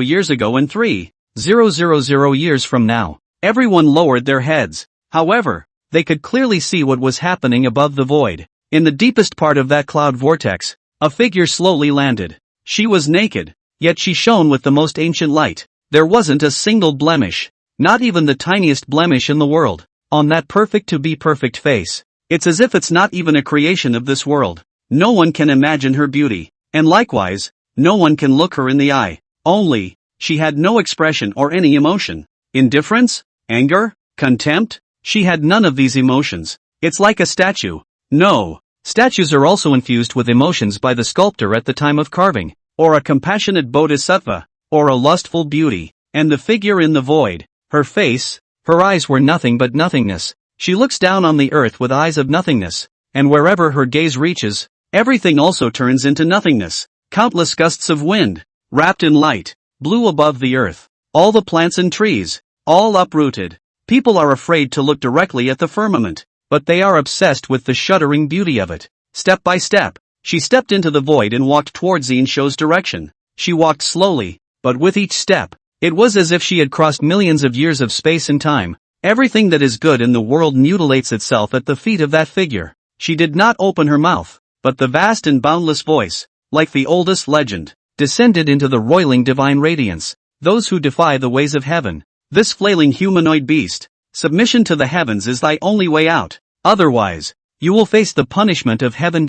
years ago and 3,000 years from now, everyone lowered their heads. However, they could clearly see what was happening above the void. In the deepest part of that cloud vortex, a figure slowly landed. She was naked, yet she shone with the most ancient light. There wasn't a single blemish, not even the tiniest blemish in the world, on that perfect to be perfect face. It's as if it's not even a creation of this world. No one can imagine her beauty, and likewise, no one can look her in the eye. Only, she had no expression or any emotion. Indifference? Anger? Contempt? She had none of these emotions. It's like a statue. No, statues are also infused with emotions by the sculptor at the time of carving, or a compassionate bodhisattva, or a lustful beauty. And the figure in the void, her face, her eyes were nothing but nothingness. She looks down on the earth with eyes of nothingness, and wherever her gaze reaches, everything also turns into nothingness. Countless gusts of wind, wrapped in light, blew above the earth. All the plants and trees, all uprooted. People are afraid to look directly at the firmament, but they are obsessed with the shuddering beauty of it. Step by step, she stepped into the void and walked towards Yin Shou's direction. She walked slowly, but with each step, it was as if she had crossed millions of years of space and time. Everything that is good in the world mutilates itself at the feet of that figure. She did not open her mouth, but the vast and boundless voice, like the oldest legend, descended into the roiling divine radiance. Those who defy the ways of heaven, this flailing humanoid beast, submission to the heavens is thy only way out. Otherwise, you will face the punishment of heaven.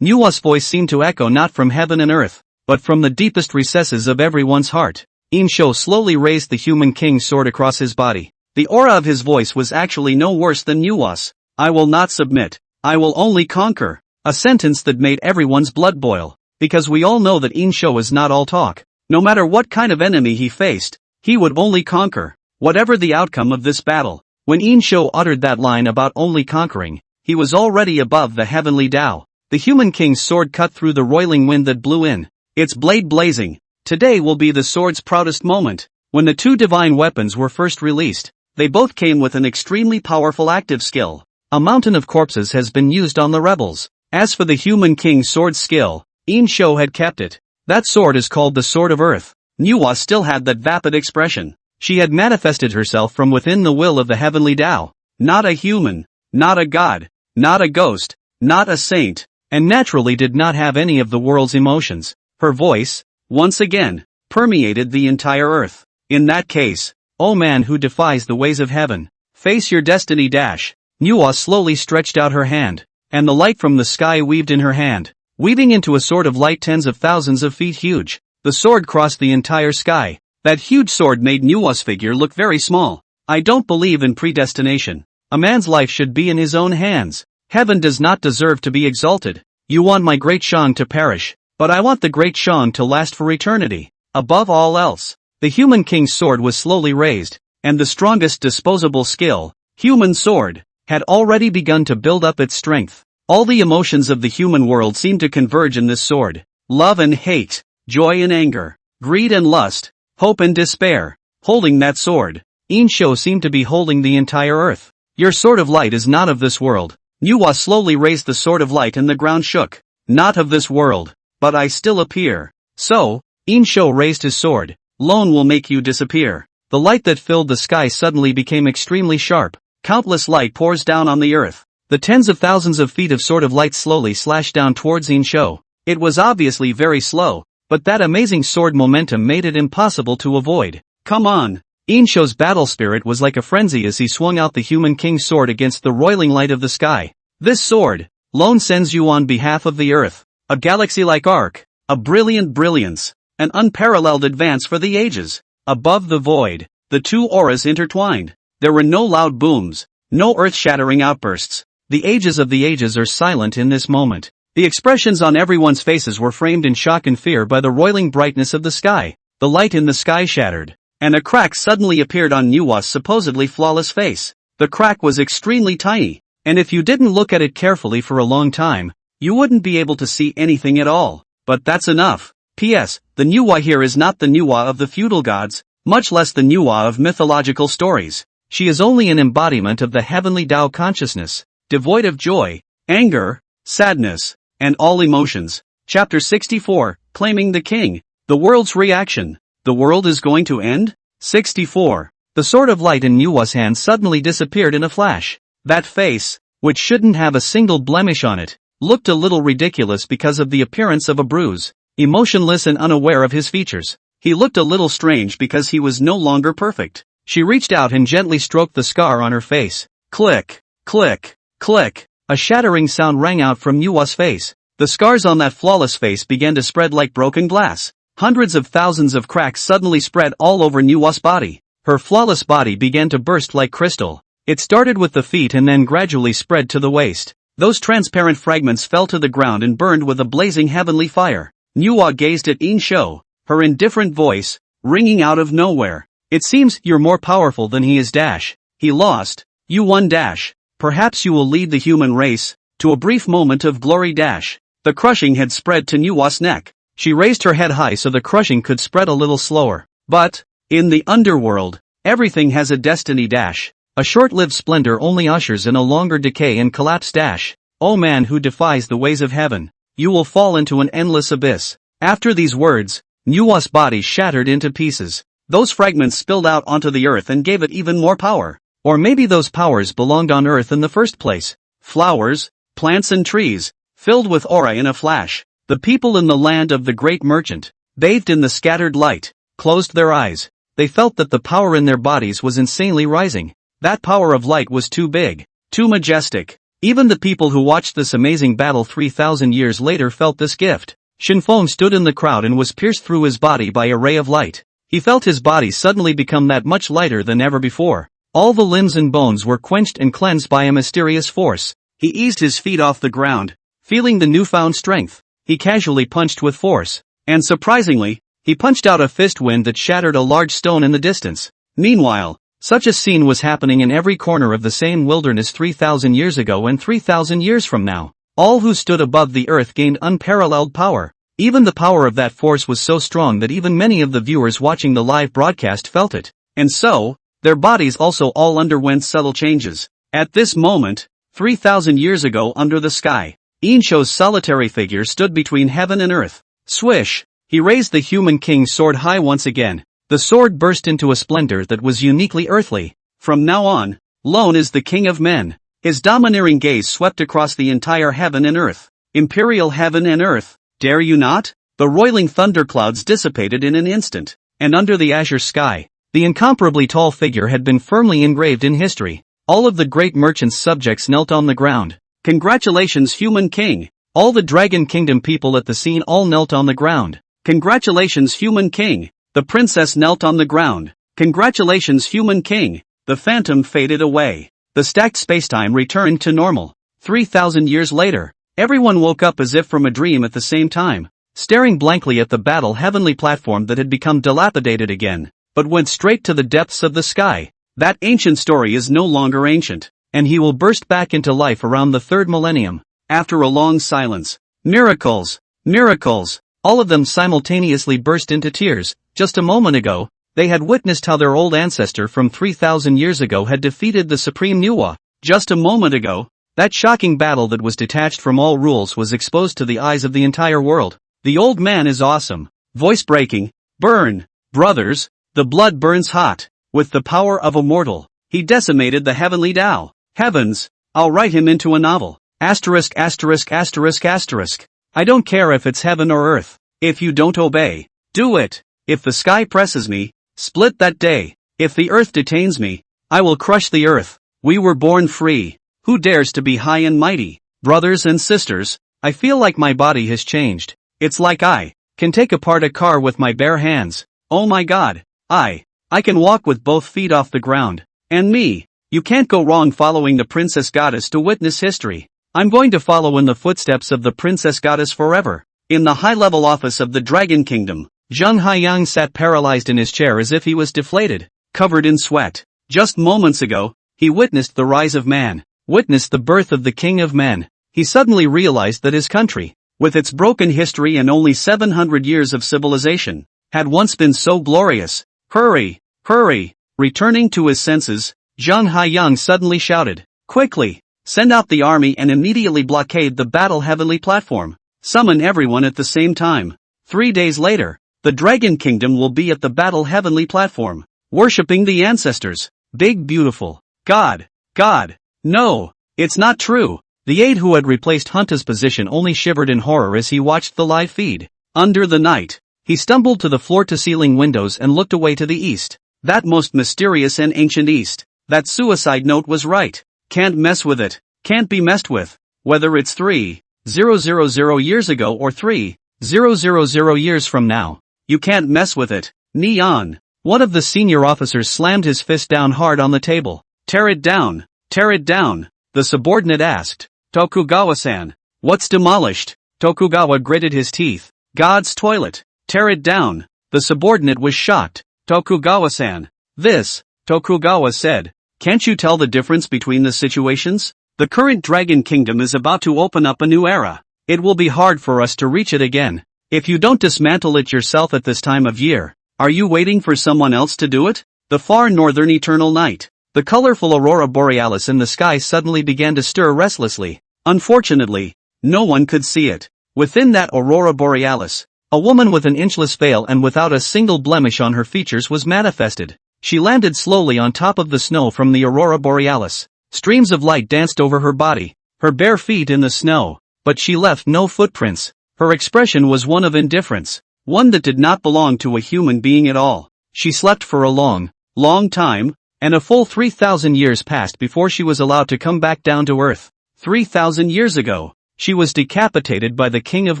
Nua's voice seemed to echo not from heaven and earth, but from the deepest recesses of everyone's heart. Yin Shou slowly raised the human king's sword across his body. The aura of his voice was actually no worse than Nua's. I will not submit. I will only conquer. A sentence that made everyone's blood boil. Because we all know that Yin Shou is not all talk. No matter what kind of enemy he faced, he would only conquer. Whatever the outcome of this battle. When Yin Shou uttered that line about only conquering, he was already above the heavenly Tao. The human king's sword cut through the roiling wind that blew in, its blade blazing. Today will be the sword's proudest moment. When the two divine weapons were first released, they both came with an extremely powerful active skill. A mountain of corpses has been used on the rebels. As for the human king's sword skill, Yin Shou had kept it. That sword is called the Sword of Earth. Nua still had that vapid expression. She had manifested herself from within the will of the heavenly Tao. Not a human, not a god, not a ghost, not a saint, and naturally did not have any of the world's emotions. Her voice, once again, permeated the entire earth. In that case, O man who defies the ways of heaven, face your destiny. Nua slowly stretched out her hand, and the light from the sky weaved in her hand, weaving into a sword of light tens of thousands of feet huge. The sword crossed the entire sky. That huge sword made Nua's figure look very small. I don't believe in predestination. A man's life should be in his own hands. Heaven does not deserve to be exalted. You want my Great Shang to perish, but I want the Great Shang to last for eternity. Above all else, the human king's sword was slowly raised, and the strongest disposable skill, human sword, had already begun to build up its strength. All the emotions of the human world seemed to converge in this sword. Love and hate, joy and anger, greed and lust, hope and despair. Holding that sword, Yin Shou seemed to be holding the entire earth. Your sword of light is not of this world. Nua slowly raised the sword of light and the ground shook. Not of this world, but I still appear. So, Yin Shou raised his sword. Lone will make you disappear. The light that filled the sky suddenly became extremely sharp. Countless light pours down on the earth. The tens of thousands of feet of sword of light slowly slashed down towards Yin Shou. It was obviously very slow, but that amazing sword momentum made it impossible to avoid. Come on! Yin Shou's battle spirit was like a frenzy as he swung out the human king's sword against the roiling light of the sky. This sword, Lone sends you on behalf of the earth. A galaxy-like arc, a brilliant brilliance, an unparalleled advance for the ages. Above the void, the two auras intertwined. There were no loud booms, no earth-shattering outbursts. The ages of the ages are silent in this moment. The expressions on everyone's faces were framed in shock and fear by the roiling brightness of the sky. the light in the sky shattered, and a crack suddenly appeared on Nuwa's supposedly flawless face. The crack was extremely tiny, and if you didn't look at it carefully for a long time, you wouldn't be able to see anything at all. But that's enough. P.S. The Nuwa here is not the Nuwa of the feudal gods, much less the Nuwa of mythological stories. She is only an embodiment of the heavenly Tao consciousness, devoid of joy, anger, sadness, and all emotions. Chapter 64, Claiming the King. The world's reaction. The world is going to end? 64. The sword of light in Nuwa's hand suddenly disappeared in a flash. That face, which shouldn't have a single blemish on it, looked a little ridiculous because of the appearance of a bruise. Emotionless and unaware of his features, he looked a little strange because he was no longer perfect. She reached out and gently stroked the scar on her face. Click, click, click. A shattering sound rang out from Nuwa's face. The scars on that flawless face began to spread like broken glass. Hundreds of thousands of cracks suddenly spread all over Nuwa's body. Her flawless body began to burst like crystal. It started with the feet and then gradually spread to the waist. Those transparent fragments fell to the ground and burned with a blazing heavenly fire. Nuwa gazed at Yin Shou, her indifferent voice, ringing out of nowhere. It seems you're more powerful than he is dash. He lost. You won dash. Perhaps you will lead the human race to a brief moment of glory dash. The crushing had spread to Nuwa's neck. She raised her head high so the crushing could spread a little slower. But, in the underworld, everything has a destiny dash. A short-lived splendor only ushers in a longer decay and collapse dash. O man who defies the ways of heaven, you will fall into an endless abyss. After these words, Nuwa's body shattered into pieces. Those fragments spilled out onto the earth and gave it even more power. Or maybe those powers belonged on earth in the first place. Flowers, plants and trees, filled with aura in a flash. The people in the land of the great merchant, bathed in the scattered light, closed their eyes. They felt that the power in their bodies was insanely rising. That power of light was too big, too majestic. Even the people who watched this amazing battle 3,000 years later felt this gift. Shinfeng stood in the crowd and was pierced through his body by a ray of light. He felt his body suddenly become that much lighter than ever before. All the limbs and bones were quenched and cleansed by a mysterious force. He eased his feet off the ground, feeling the newfound strength. He casually punched with force. And surprisingly, he punched out a fist wind that shattered a large stone in the distance. Meanwhile, such a scene was happening in every corner of the same wilderness 3,000 years ago and 3,000 years from now. All who stood above the earth gained unparalleled power. Even the power of that force was so strong that even many of the viewers watching the live broadcast felt it. And so, their bodies also all underwent subtle changes. At this moment, 3,000 years ago under the sky, Yin Shou's solitary figure stood between heaven and earth. Swish! He raised the human king's sword high once again. The sword burst into a splendor that was uniquely earthly. From now on, Lone is the king of men. His domineering gaze swept across the entire heaven and earth. Imperial heaven and earth, dare you not? The roiling thunderclouds dissipated in an instant, and under the azure sky, the incomparably tall figure had been firmly engraved in history. All of the great merchant's subjects knelt on the ground. Congratulations, human king! All the Dragon Kingdom people at the scene all knelt on the ground. Congratulations, human king! The princess knelt on the ground. Congratulations, human king! The phantom faded away. The stacked spacetime returned to normal. 3,000 years later, everyone woke up as if from a dream at the same time, staring blankly at the battle heavenly platform that had become dilapidated again, but went straight to the depths of the sky. That ancient story is no longer ancient, and he will burst back into life around the third millennium. After a long silence, miracles, miracles, all of them simultaneously burst into tears. Just a moment ago, they had witnessed how their old ancestor from 3,000 years ago had defeated the supreme Nuwa. Just a moment ago, that shocking battle that was detached from all rules was exposed to the eyes of the entire world. The old man is awesome. Voice breaking. Burn, brothers, the blood burns hot. With the power of a mortal, he decimated the heavenly Tao. Heavens, I'll write him into a novel. Asterisk asterisk asterisk asterisk. I don't care if it's heaven or earth. If you don't obey, do it. If the sky presses me, split that day. If the earth detains me, I will crush the earth. We were born free. Who dares to be high and mighty? Brothers and sisters, I feel like my body has changed. It's like I can take apart a car with my bare hands. Oh my God, I can walk with both feet off the ground. And me, you can't go wrong following the princess goddess to witness history. I'm going to follow in the footsteps of the princess goddess forever. In the high-level office of the Dragon Kingdom, Zheng Haiyang sat paralyzed in his chair as if he was deflated, covered in sweat. Just moments ago, he witnessed the rise of man, witnessed the birth of the king of men. He suddenly realized that his country, with its broken history and only 700 years of civilization, had once been so glorious. Hurry! Hurry! Returning to his senses, Zheng Haiyang suddenly shouted, "Quickly! Send out the army and immediately blockade the battle heavenly platform. Summon everyone at the same time. 3 days later, the Dragon Kingdom will be at the battle heavenly platform, worshipping the ancestors. Big beautiful. God! God! No! It's not true!" The aide who had replaced Hunta's position only shivered in horror as he watched the live feed. Under the night, he stumbled to the floor-to-ceiling windows and looked away to the east. That most mysterious and ancient east. That suicide note was right. Can't mess with it. Can't be messed with. Whether it's 3,000 years ago or 3,000 years from now. You can't mess with it. Neon. One of the senior officers slammed his fist down hard on the table. "Tear it down. Tear it down," the subordinate asked. "Tokugawa-san, what's demolished?" Tokugawa gritted his teeth. "God's toilet. Tear it down." The subordinate was shocked. "Tokugawa-san, this," Tokugawa said. "Can't you tell the difference between the situations? The current Dragon Kingdom is about to open up a new era. It will be hard for us to reach it again. If you don't dismantle it yourself at this time of year, are you waiting for someone else to do it?" The far northern eternal night. The colorful aurora borealis in the sky suddenly began to stir restlessly. Unfortunately, no one could see it. Within that aurora borealis, a woman with an inchless veil and without a single blemish on her features was manifested. She landed slowly on top of the snow from the aurora borealis. Streams of light danced over her body, her bare feet in the snow, but she left no footprints. Her expression was one of indifference, one that did not belong to a human being at all. She slept for a long, long time, and a full 3,000 years passed before she was allowed to come back down to earth. 3,000 years ago, she was decapitated by the king of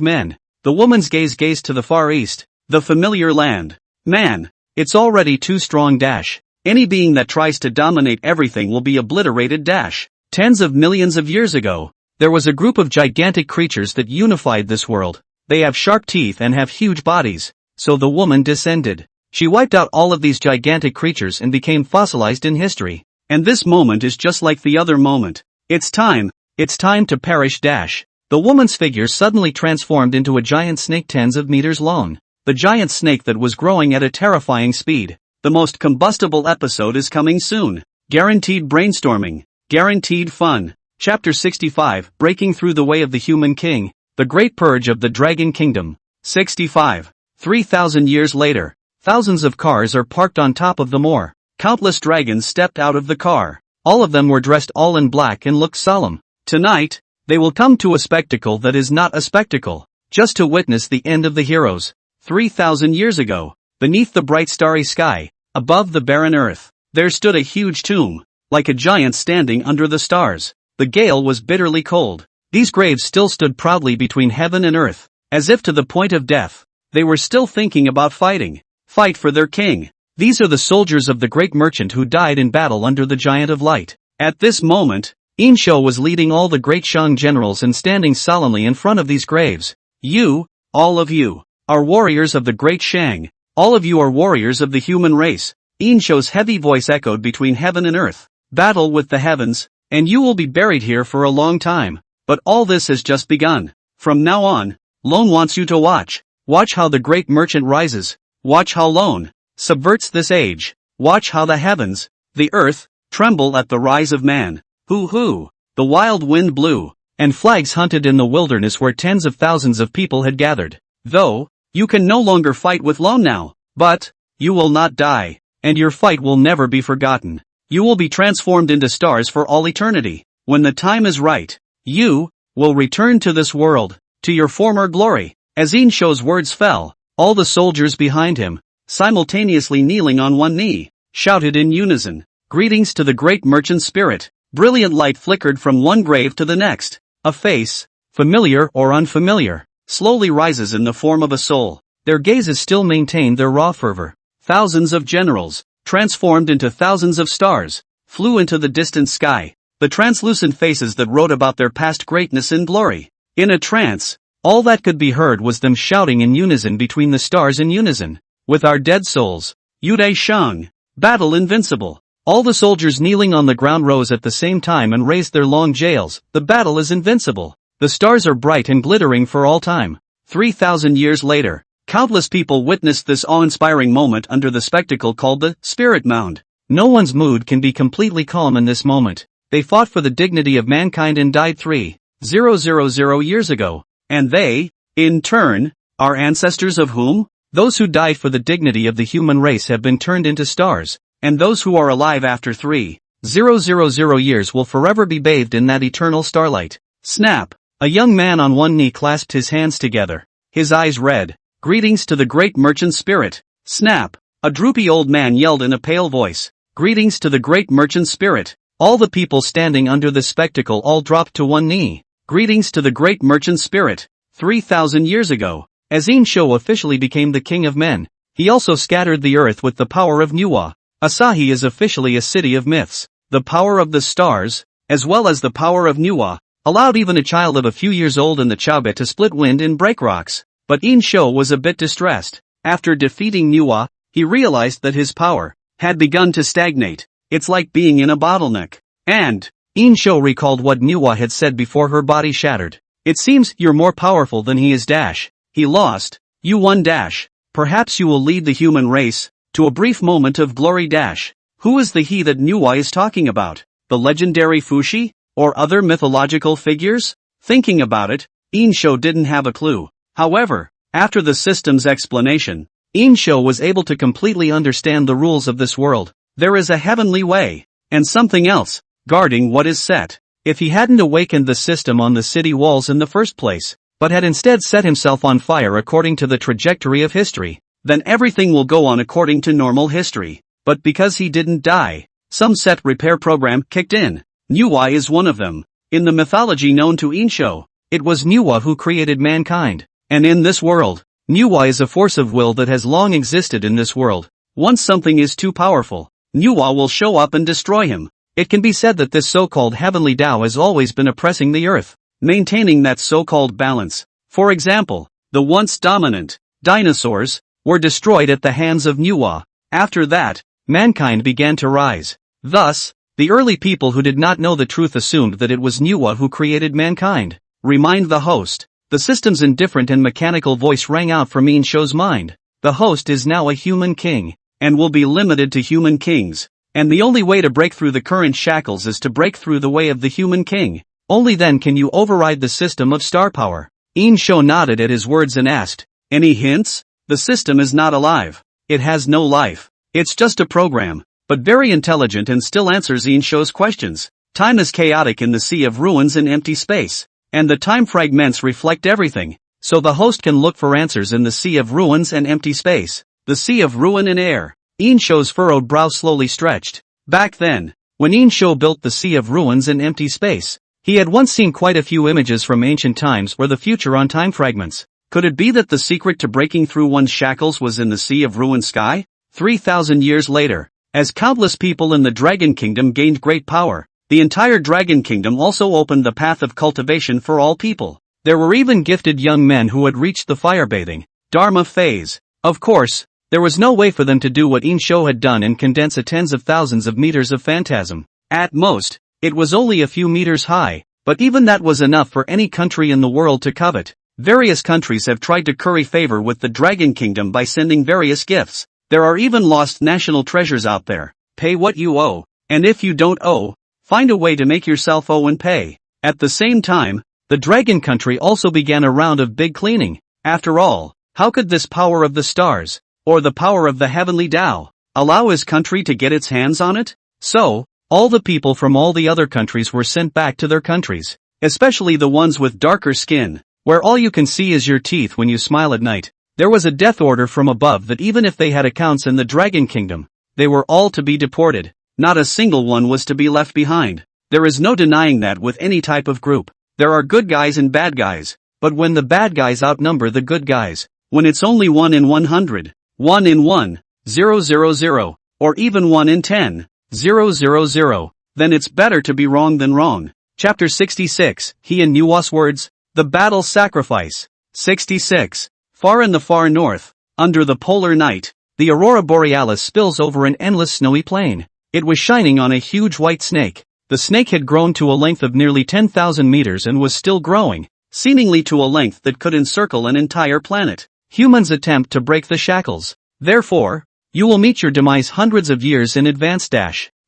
men. The woman's gaze gazed to the far east, the familiar land. Man, it's already too strong dash. Any being that tries to dominate everything will be obliterated dash. Tens of millions of years ago, there was a group of gigantic creatures that unified this world. They have sharp teeth and have huge bodies. So the woman descended. She wiped out all of these gigantic creatures and became fossilized in history. And this moment is just like the other moment. It's time to perish dash. The woman's figure suddenly transformed into a giant snake tens of meters long. The giant snake that was growing at a terrifying speed. The most combustible episode is coming soon. Guaranteed brainstorming. Guaranteed fun. Chapter 65, Breaking Through the Way of the Human King. The Great Purge of the Dragon Kingdom. 65. 3,000 years later. Thousands of cars are parked on top of the moor. Countless dragons stepped out of the car. All of them were dressed all in black and looked solemn. Tonight, they will come to a spectacle that is not a spectacle, just to witness the end of the heroes. 3,000 years ago, beneath the bright starry sky, above the barren earth, there stood a huge tomb, like a giant standing under the stars. The gale was bitterly cold. These graves still stood proudly between heaven and earth, as if to the point of death. They were still thinking about fighting. Fight for their king. These are the soldiers of the great merchant who died in battle under the Giant of Light. At this moment, Yin Shou was leading all the Great Shang generals and standing solemnly in front of these graves. "You, all of you, are warriors of the Great Shang. All of you are warriors of the human race." Yin Shou's heavy voice echoed between heaven and earth. "Battle with the heavens, and you will be buried here for a long time. But all this has just begun. From now on, Lone wants you to watch. Watch how the great merchant rises. Watch how Lone subverts this age. Watch how the heavens, the earth, tremble at the rise of man." Hoo-hoo! The wild wind blew, and flags hunted in the wilderness where tens of thousands of people had gathered. "Though, you can no longer fight with Lone now, but, you will not die, and your fight will never be forgotten. You will be transformed into stars for all eternity. When the time is right, you will return to this world, to your former glory." As Yin Shou's words fell, all the soldiers behind him, simultaneously kneeling on one knee, shouted in unison, "Greetings to the great merchant spirit." Brilliant light flickered from one grave to the next. A face, familiar or unfamiliar, slowly rises in the form of a soul. Their gazes still maintained their raw fervor. Thousands of generals, transformed into thousands of stars, flew into the distant sky, the translucent faces that wrote about their past greatness and glory. In a trance, All that could be heard was them shouting in unison between the stars in unison. With our dead souls. Yurei Shang. Battle invincible. All the soldiers kneeling on the ground rose at the same time and raised their long jails. The battle is invincible. The stars are bright and glittering for all time. 3,000 years later, countless people witnessed this awe-inspiring moment under the spectacle called the Spirit Mound. No one's mood can be completely calm in this moment. They fought for the dignity of mankind and died 3,000 years ago. And they, in turn, are ancestors of whom? Those who died for the dignity of the human race have been turned into stars, and those who are alive after 3,000 years will forever be bathed in that eternal starlight. Snap! A young man on one knee clasped his hands together. His eyes red. Greetings to the great merchant spirit. Snap! A droopy old man yelled in a pale voice. Greetings to the great merchant spirit. All the people standing under this spectacle all dropped to one knee. Greetings to the great merchant spirit. 3,000 years ago, as Yin Shou officially became the king of men, he also scattered the earth with the power of Nuwa. Asahi is officially a city of myths. The power of the stars, as well as the power of Nuwa, allowed even a child of a few years old in the Chaoge to split wind and break rocks. But Yin Shou was a bit distressed. After defeating Nuwa, he realized that his power had begun to stagnate. It's like being in a bottleneck. And Yin Shou recalled what Nuwa had said before her body shattered. It seems you're more powerful than he is dash. He lost. You won dash. Perhaps you will lead the human race to a brief moment of glory dash. Who is the he that Nuwa is talking about? The legendary Fushi? Or other mythological figures? Thinking about it, Yin Shou didn't have a clue. However, after the system's explanation, Yin Shou was able to completely understand the rules of this world. There is a heavenly way, and something else, guarding what is set. If he hadn't awakened the system on the city walls in the first place, but had instead set himself on fire according to the trajectory of history, then everything will go on according to normal history. But because he didn't die, some set repair program kicked in. Nuwa is one of them. In the mythology known to Yin Shou, it was Nuwa who created mankind. And in this world, Nuwa is a force of will that has long existed in this world. Once something is too powerful, Nuwa will show up and destroy him. It can be said that this so-called heavenly Tao has always been oppressing the earth, maintaining that so-called balance. For example, the once dominant dinosaurs were destroyed at the hands of Nuwa. After that, mankind began to rise. Thus, the early people who did not know the truth assumed that it was Nuwa who created mankind. Remind the host. The system's indifferent and mechanical voice rang out from Yin Shou's mind. The host is now a human king, and will be limited to human kings. And the only way to break through the current shackles is to break through the way of the human king. Only then can you override the system of star power. Yin Shou nodded at his words and asked, any hints? The system is not alive. It has no life. It's just a program, but very intelligent and still answers Yin Shou's questions. Time is chaotic in the sea of ruins and empty space, and the time fragments reflect everything, so the host can look for answers in the sea of ruins and empty space. The sea of ruin and air. Yin Shou's furrowed brow slowly stretched. Back then, when Yin Shou built the sea of ruins and empty space, he had once seen quite a few images from ancient times or the future on time fragments. Could it be that the secret to breaking through one's shackles was in the sea of ruined sky? 3,000 years later, as countless people in the Dragon Kingdom gained great power, the entire Dragon Kingdom also opened the path of cultivation for all people. There were even gifted young men who had reached the firebathing Dharma phase. Of course, there was no way for them to do what Yin Shou had done and condense a tens of thousands of meters of phantasm. At most, it was only a few meters high, but even that was enough for any country in the world to covet. Various countries have tried to curry favor with the Dragon Kingdom by sending various gifts. There are even lost national treasures out there. Pay what you owe, and if you don't owe, find a way to make yourself owe and pay. At the same time, the Dragon Country also began a round of big cleaning. After all, how could this power of the stars, or the power of the heavenly Tao, allow his country to get its hands on it? So, all the people from all the other countries were sent back to their countries, especially the ones with darker skin, where all you can see is your teeth when you smile at night. There was a death order from above that even if they had accounts in the Dragon Kingdom, they were all to be deported. Not a single one was to be left behind. There is no denying that with any type of group. There are good guys and bad guys, but when the bad guys outnumber the good guys, when it's only 1 in 100, 1 in 1, 000, or even 1 in 10, 000, then it's better to be wrong than wrong. Chapter 66, He and Nuwa's words, the battle sacrifice. 66. Far in the far north, under the polar night, the aurora borealis spills over an endless snowy plain. It was shining on a huge white snake. The snake had grown to a length of nearly 10,000 meters and was still growing, seemingly to a length that could encircle an entire planet. Humans attempt to break the shackles. Therefore, you will meet your demise hundreds of years in advance.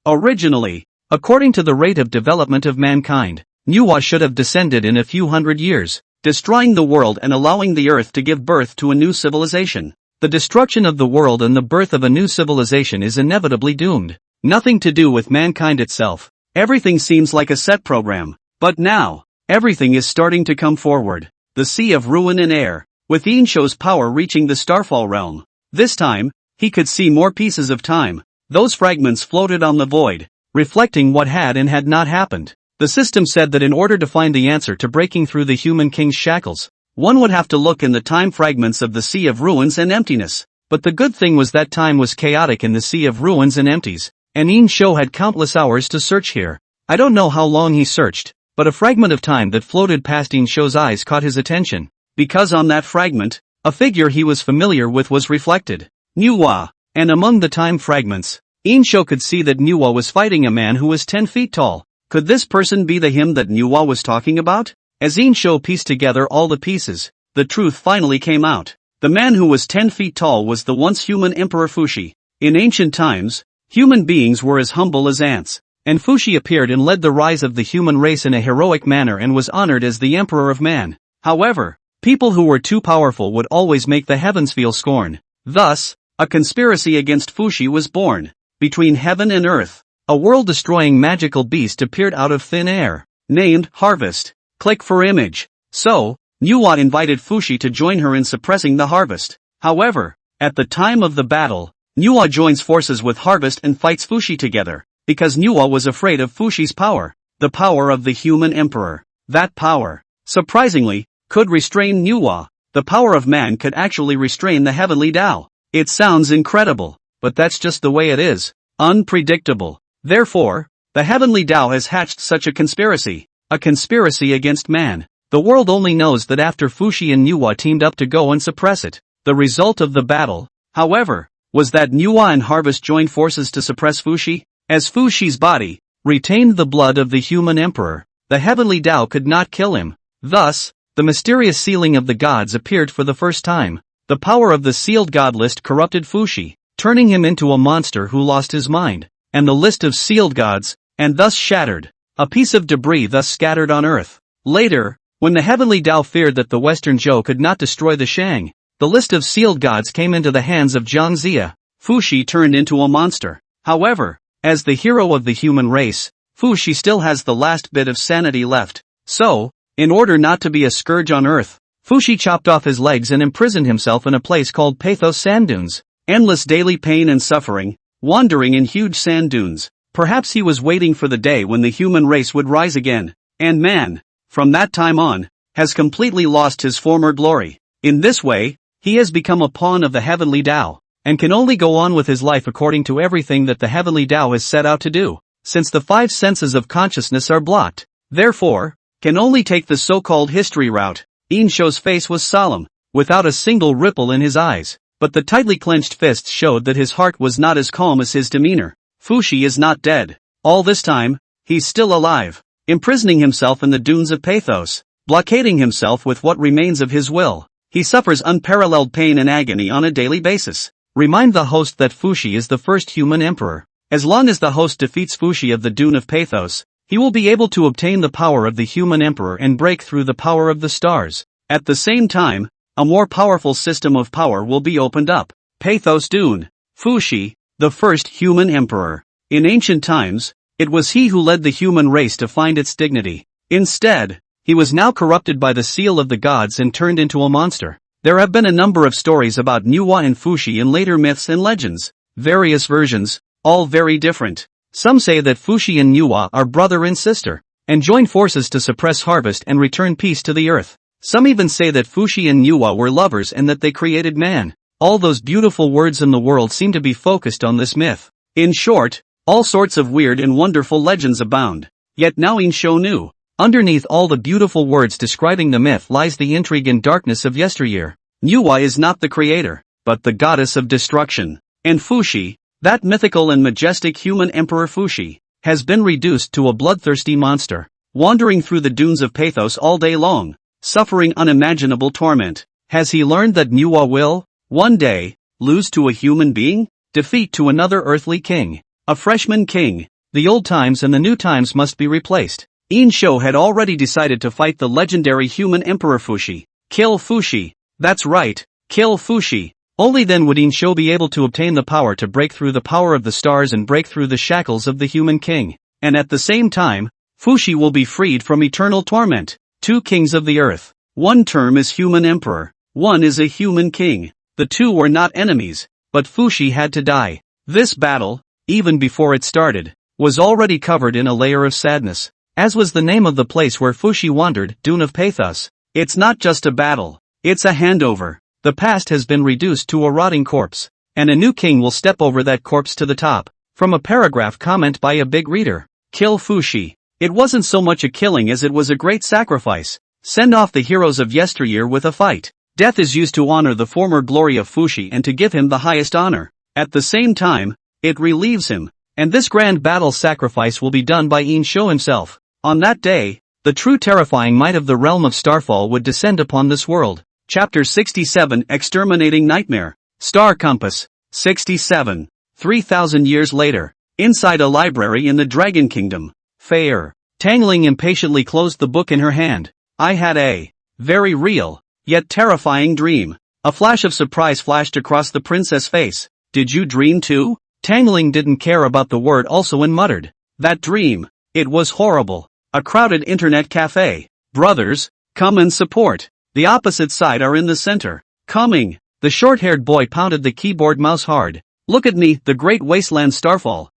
Originally, according to the rate of development of mankind, Nuwa should have descended in a few hundred years, destroying the world and allowing the earth to give birth to a new civilization. The destruction of the world and the birth of a new civilization is inevitably doomed. Nothing to do with mankind itself. Everything seems like a set program. But now, everything is starting to come forward. The sea of ruin and air, with Yin Shou's power reaching the Starfall realm. This time, he could see more pieces of time. Those fragments floated on the void, reflecting what had and had not happened. The system said that in order to find the answer to breaking through the human king's shackles, one would have to look in the time fragments of the Sea of Ruins and Emptiness. But the good thing was that time was chaotic in the Sea of Ruins and Empties, and Yin Shou had countless hours to search here. I don't know how long he searched, but a fragment of time that floated past Yin Shou's eyes caught his attention, because on that fragment, a figure he was familiar with was reflected. Nuwa. And among the time fragments, Yin Shou could see that Nuwa was fighting a man who was 10 feet tall. Could this person be the him that Nuwa was talking about? As Yin Shou pieced together all the pieces, the truth finally came out. The man who was 10 feet tall was the once human Emperor Fuxi. In ancient times, human beings were as humble as ants, and Fuxi appeared and led the rise of the human race in a heroic manner and was honored as the Emperor of Man. However, people who were too powerful would always make the heavens feel scorn. Thus, a conspiracy against Fuxi was born. Between heaven and earth, a world-destroying magical beast appeared out of thin air, named Harvest. Click for image. So, Nuwa invited Fuxi to join her in suppressing the harvest. However, at the time of the battle, Nuwa joins forces with Harvest and fights Fuxi together, because Nuwa was afraid of Fuxi's power, the power of the human emperor. That power, surprisingly, could restrain Nuwa. The power of man could actually restrain the heavenly Tao. It sounds incredible, but that's just the way it is. Unpredictable. Therefore, the heavenly Tao has hatched such a conspiracy against man. The world only knows that after Fuxi and Nuwa teamed up to go and suppress it. The result of the battle, however, was that Nuwa and Harvest joined forces to suppress Fuxi. As Fuxi's body retained the blood of the human emperor, the heavenly Tao could not kill him. Thus, the mysterious sealing of the gods appeared for the first time. The power of the sealed god list corrupted Fuxi, turning him into a monster who lost his mind, and the list of sealed gods, and thus shattered. A piece of debris thus scattered on earth. Later, when the heavenly Tao feared that the Western Zhou could not destroy the Shang, the list of sealed gods came into the hands of Zhang Zia. Fuxi turned into a monster. However, as the hero of the human race, Fuxi still has the last bit of sanity left. So, in order not to be a scourge on earth, Fuxi chopped off his legs and imprisoned himself in a place called Pathos Sand Dunes. Endless daily pain and suffering, wandering in huge sand dunes. Perhaps he was waiting for the day when the human race would rise again. And man, from that time on, has completely lost his former glory. In this way, he has become a pawn of the heavenly Tao, and can only go on with his life according to everything that the heavenly Tao has set out to do, since the 5 senses of consciousness are blocked. Therefore, can only take the so-called history route. Yin Shou's face was solemn, without a single ripple in his eyes, but the tightly clenched fists showed that his heart was not as calm as his demeanor. Fuxi is not dead. All this time, he's still alive, imprisoning himself in the dunes of Pathos, blockading himself with what remains of his will. He suffers unparalleled pain and agony on a daily basis. Remind the host that Fuxi is the first human emperor. As long as the host defeats Fuxi of the Dune of Pathos, he will be able to obtain the power of the human emperor and break through the power of the stars. At the same time, a more powerful system of power will be opened up. Pathos Dune. Fuxi, the first human emperor. In ancient times, it was he who led the human race to find its dignity. Instead, he was now corrupted by the seal of the gods and turned into a monster. There have been a number of stories about Nuwa and Fuxi in later myths and legends. Various versions, all very different. Some say that Fuxi and Nuwa are brother and sister, and join forces to suppress harvest and return peace to the earth. Some even say that Fuxi and Nuwa were lovers and that they created man. All those beautiful words in the world seem to be focused on this myth. In short, all sorts of weird and wonderful legends abound. Yet now Yin Shou knew. Underneath all the beautiful words describing the myth lies the intrigue and darkness of yesteryear. Nyuwa is not the creator, but the goddess of destruction. And Fuxi, that mythical and majestic human emperor Fuxi, has been reduced to a bloodthirsty monster, wandering through the dunes of pathos all day long, suffering unimaginable torment. Has he learned that Nyuwa will, one day, lose to a human being? Defeat to another earthly king. A freshman king. The old times and the new times must be replaced. Yin Shou had already decided to fight the legendary human emperor Fuxi. Kill Fuxi. That's right, kill Fuxi. Only then would Yin Shou be able to obtain the power to break through the power of the stars and break through the shackles of the human king. And at the same time, Fuxi will be freed from eternal torment. Two kings of the earth. One term is human emperor. One is a human king. The two were not enemies, but Fuxi had to die. This battle, even before it started, was already covered in a layer of sadness, as was the name of the place where Fuxi wandered, Dune of Pathos. It's not just a battle, it's a handover. The past has been reduced to a rotting corpse, and a new king will step over that corpse to the top. From a paragraph comment by a big reader. Kill Fuxi. It wasn't so much a killing as it was a great sacrifice. Send off the heroes of yesteryear with a fight. Death is used to honor the former glory of Fuxi and to give him the highest honor. At the same time, it relieves him. And this grand battle sacrifice will be done by Yin Shou himself. On that day, the true terrifying might of the realm of Starfall would descend upon this world. Chapter 67 Exterminating Nightmare. Star Compass. 67. 3,000 years later. Inside a library in the Dragon Kingdom. Fair. Tangling impatiently closed the book in her hand. I had a very real, yet terrifying dream. A flash of surprise flashed across the princess' face. Did you dream too? Tangling didn't care about the word also and muttered. That dream. It was horrible. A crowded internet cafe. Brothers, come and support. The opposite side are in the center. Coming. The short-haired boy pounded the keyboard mouse hard. Look at me, the great wasteland Starfall.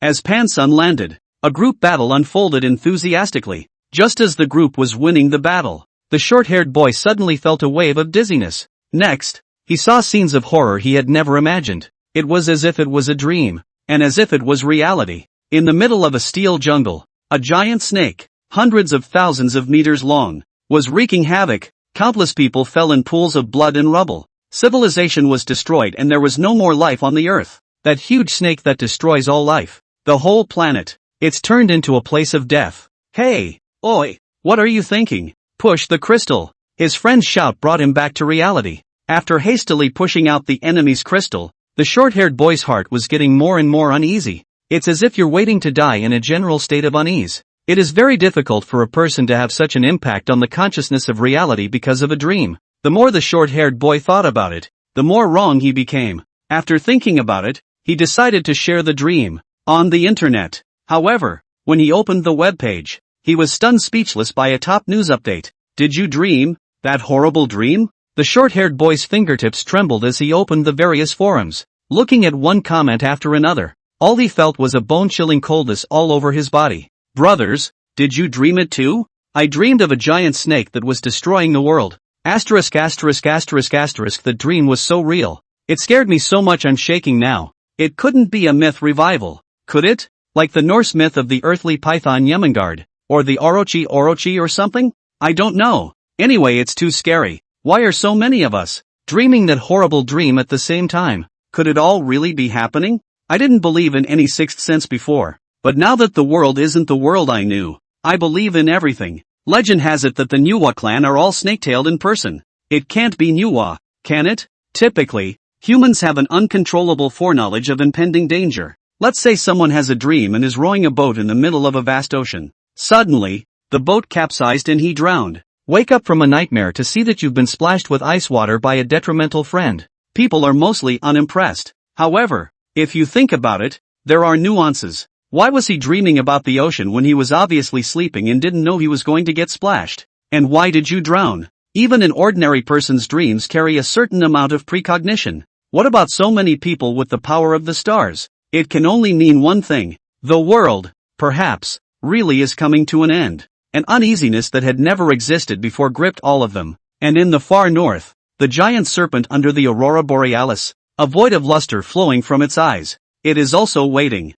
As Pansun landed, a group battle unfolded enthusiastically. Just as the group was winning the battle, the short-haired boy suddenly felt a wave of dizziness. Next, he saw scenes of horror he had never imagined. It was as if it was a dream, and as if it was reality. In the middle of a steel jungle, a giant snake, hundreds of thousands of meters long, was wreaking havoc. Countless people fell in pools of blood and rubble. Civilization was destroyed and there was no more life on the earth. That huge snake that destroys all life. The whole planet. It's turned into a place of death. Hey, oi, what are you thinking? Push the crystal. His friend's shout brought him back to reality. After hastily pushing out the enemy's crystal, the short-haired boy's heart was getting more and more uneasy. It's as if you're waiting to die in a general state of unease. It is very difficult for a person to have such an impact on the consciousness of reality because of a dream. The more the short-haired boy thought about it, the more wrong he became. After thinking about it, he decided to share the dream on the internet. However, when he opened the webpage, he was stunned speechless by a top news update. Did you dream that horrible dream? The short-haired boy's fingertips trembled as he opened the various forums, looking at one comment after another. All he felt was a bone-chilling coldness all over his body. Brothers, did you dream it too? I dreamed of a giant snake that was destroying the world. The dream was so real. It scared me so much I'm shaking now. It couldn't be a myth revival, could it? Like the Norse myth of the earthly python Jemingard, or the Orochi or something? I don't know. Anyway, it's too scary. Why are so many of us dreaming that horrible dream at the same time? Could it all really be happening? I didn't believe in any sixth sense before, but now that the world isn't the world I knew, I believe in everything. Legend has it that the Nyuwa clan are all snake-tailed in person. It can't be Nyuwa, can it? Typically, humans have an uncontrollable foreknowledge of impending danger. Let's say someone has a dream and is rowing a boat in the middle of a vast ocean. Suddenly, the boat capsized and he drowned. Wake up from a nightmare to see that you've been splashed with ice water by a detrimental friend. People are mostly unimpressed. However, if you think about it, there are nuances. Why was he dreaming about the ocean when he was obviously sleeping and didn't know he was going to get splashed? And why did you drown? Even an ordinary person's dreams carry a certain amount of precognition. What about so many people with the power of the stars? It can only mean one thing. The world, perhaps, really is coming to an end. An uneasiness that had never existed before gripped all of them. And in the far north, the giant serpent under the aurora borealis, a void of luster flowing from its eyes. It is also waiting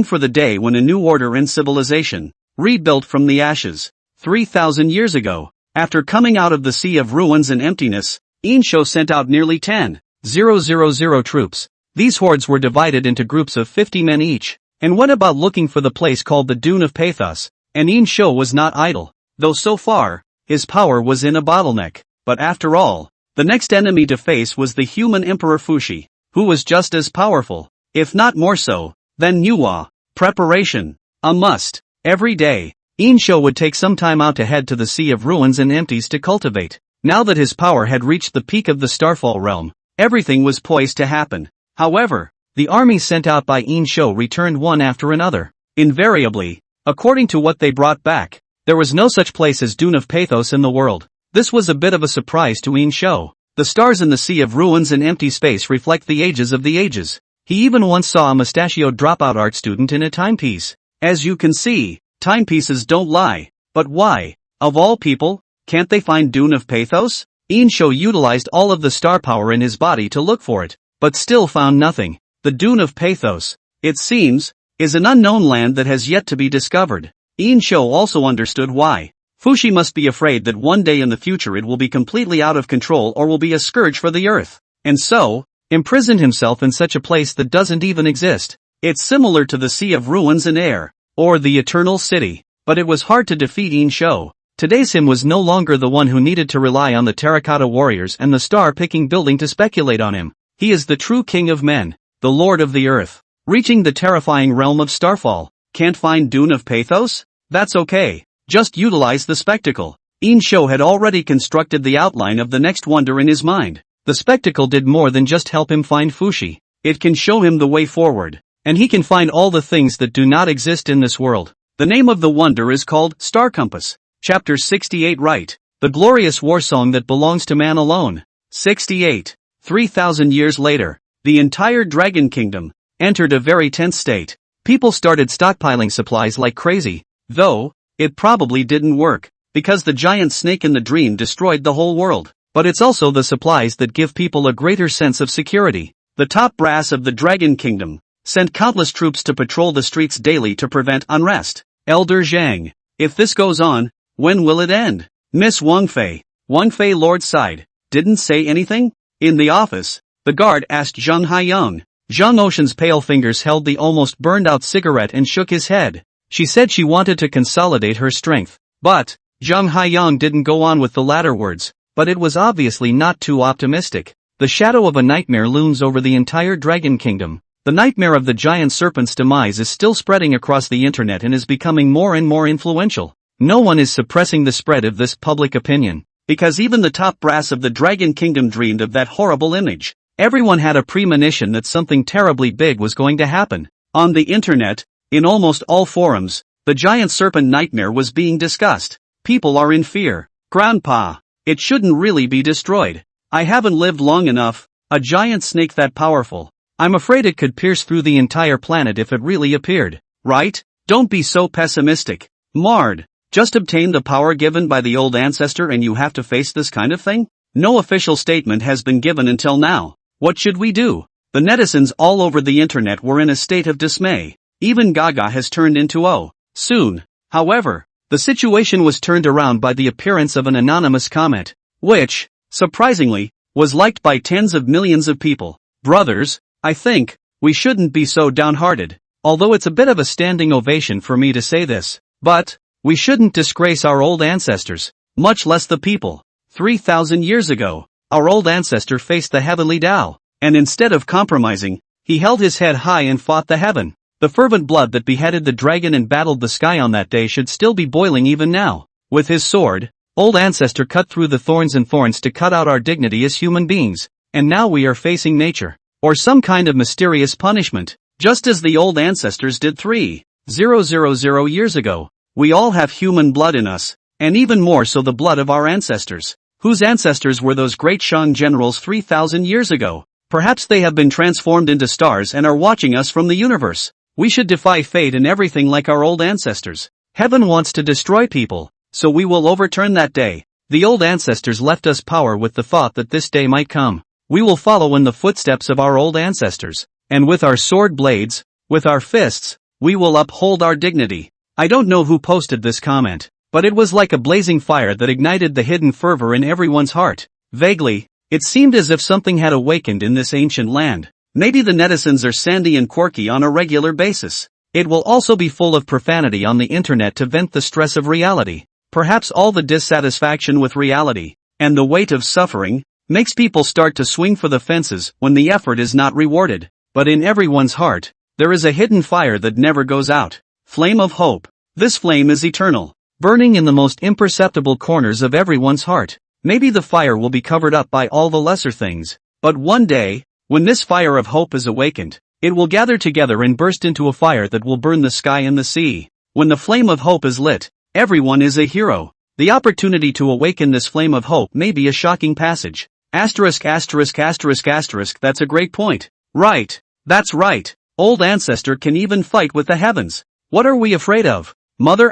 for the day when a new order in civilization rebuilt from the ashes. 3,000 years ago, after coming out of the sea of ruins and emptiness, Yin Shou sent out nearly 10,000 troops. These hordes were divided into groups of 50 men each, and went about looking for the place called the Dune of Pathos, and Yin Shou was not idle, though so far, his power was in a bottleneck. But after all, the next enemy to face was the human Emperor Fuxi, who was just as powerful, if not more so, than Nuwa. Preparation. A must. Every day, Yin Shou would take some time out to head to the Sea of Ruins and Empties to cultivate. Now that his power had reached the peak of the Starfall realm, everything was poised to happen. However, the armies sent out by Yin Shou returned one after another. Invariably, according to what they brought back, there was no such place as Dune of Pathos in the world. This was a bit of a surprise to Yin Shou. The stars in the Sea of Ruins and empty space reflect the ages of the ages. He even once saw a mustachioed dropout art student in a timepiece. As you can see, timepieces don't lie. But why, of all people, can't they find Dune of Pathos? Yin Shou utilized all of the star power in his body to look for it, but still found nothing. The Dune of Pathos, it seems, is an unknown land that has yet to be discovered. Yin Shou also understood why. Fuxi must be afraid that one day in the future it will be completely out of control or will be a scourge for the earth. And so, imprisoned himself in such a place that doesn't even exist. It's similar to the Sea of Ruins and Air, or the Eternal City. But it was hard to defeat Yin Shou. Today's him was no longer the one who needed to rely on the Terracotta warriors and the star-picking building to speculate on him. He is the true king of men, the lord of the earth. Reaching the terrifying realm of Starfall. Can't find Dune of Pathos? That's okay. Just utilize the spectacle. Yin Shou had already constructed the outline of the next wonder in his mind. The spectacle did more than just help him find Fuxi. It can show him the way forward. And he can find all the things that do not exist in this world. The name of the wonder is called Star Compass. Chapter 68 Right. The glorious war song that belongs to man alone. 68. 3,000 years later, the entire Dragon Kingdom entered a very tense state. People started stockpiling supplies like crazy, though it probably didn't work, because the giant snake in the dream destroyed the whole world. But it's also the supplies that give people a greater sense of security. The top brass of the Dragon Kingdom sent countless troops to patrol the streets daily to prevent unrest. Elder Zhang, if this goes on, when will it end? Miss Wang Fei Lord sighed. Didn't say anything? In the office, the guard asked Zhang Haiyang. Zhang Ocean's pale fingers held the almost burned out cigarette and shook his head. She said she wanted to consolidate her strength. But Zhang Haiyang didn't go on with the latter words, but it was obviously not too optimistic. The shadow of a nightmare looms over the entire Dragon Kingdom. The nightmare of the giant serpent's demise is still spreading across the internet and is becoming more and more influential. No one is suppressing the spread of this public opinion, because even the top brass of the Dragon Kingdom dreamed of that horrible image. Everyone had a premonition that something terribly big was going to happen. On the internet, in almost all forums, the giant serpent nightmare was being discussed. People are in fear. Grandpa, it shouldn't really be destroyed. I haven't lived long enough. A giant snake that powerful. I'm afraid it could pierce through the entire planet if it really appeared. Right? Don't be so pessimistic. Mard, just obtain the power given by the old ancestor and you have to face this kind of thing? No official statement has been given until now. What should we do? The netizens all over the internet were in a state of dismay. Even Gaga has turned into soon. However, the situation was turned around by the appearance of an anonymous comment, which, surprisingly, was liked by tens of millions of people. Brothers, I think we shouldn't be so downhearted. Although it's a bit of a standing ovation for me to say this, but we shouldn't disgrace our old ancestors, much less the people. 3,000 years ago, our old ancestor faced the heavenly Tao, and instead of compromising, he held his head high and fought the heaven. The fervent blood that beheaded the dragon and battled the sky on that day should still be boiling even now. With his sword, old ancestor cut through the thorns and thorns to cut out our dignity as human beings, and now we are facing nature, or some kind of mysterious punishment, just as the old ancestors did 3,000 years ago. We all have human blood in us, and even more so the blood of our ancestors. Whose ancestors were those great Shang generals 3,000 years ago? Perhaps they have been transformed into stars and are watching us from the universe. We should defy fate and everything like our old ancestors. Heaven wants to destroy people, so we will overturn that day. The old ancestors left us power with the thought that this day might come. We will follow in the footsteps of our old ancestors, and with our sword blades, with our fists, we will uphold our dignity. I don't know who posted this comment, but it was like a blazing fire that ignited the hidden fervor in everyone's heart. Vaguely, it seemed as if something had awakened in this ancient land. Maybe the netizens are sandy and quirky on a regular basis. It will also be full of profanity on the internet to vent the stress of reality. Perhaps all the dissatisfaction with reality, and the weight of suffering, makes people start to swing for the fences when the effort is not rewarded. But in everyone's heart, there is a hidden fire that never goes out. Flame of hope. This flame is eternal, burning in the most imperceptible corners of everyone's heart. Maybe the fire will be covered up by all the lesser things, but one day, when this fire of hope is awakened, it will gather together and burst into a fire that will burn the sky and the sea. When the flame of hope is lit, everyone is a hero. The opportunity to awaken this flame of hope may be a shocking passage. Asterisk. That's a great point. Right. That's right. Old ancestor can even fight with the heavens. What are we afraid of? Mother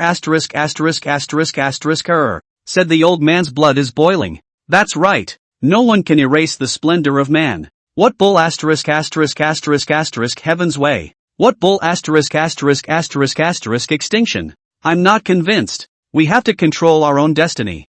said the old man's blood is boiling. That's right. No one can erase the splendor of man. What bull heaven's way? What bull extinction? I'm not convinced. We have to control our own destiny.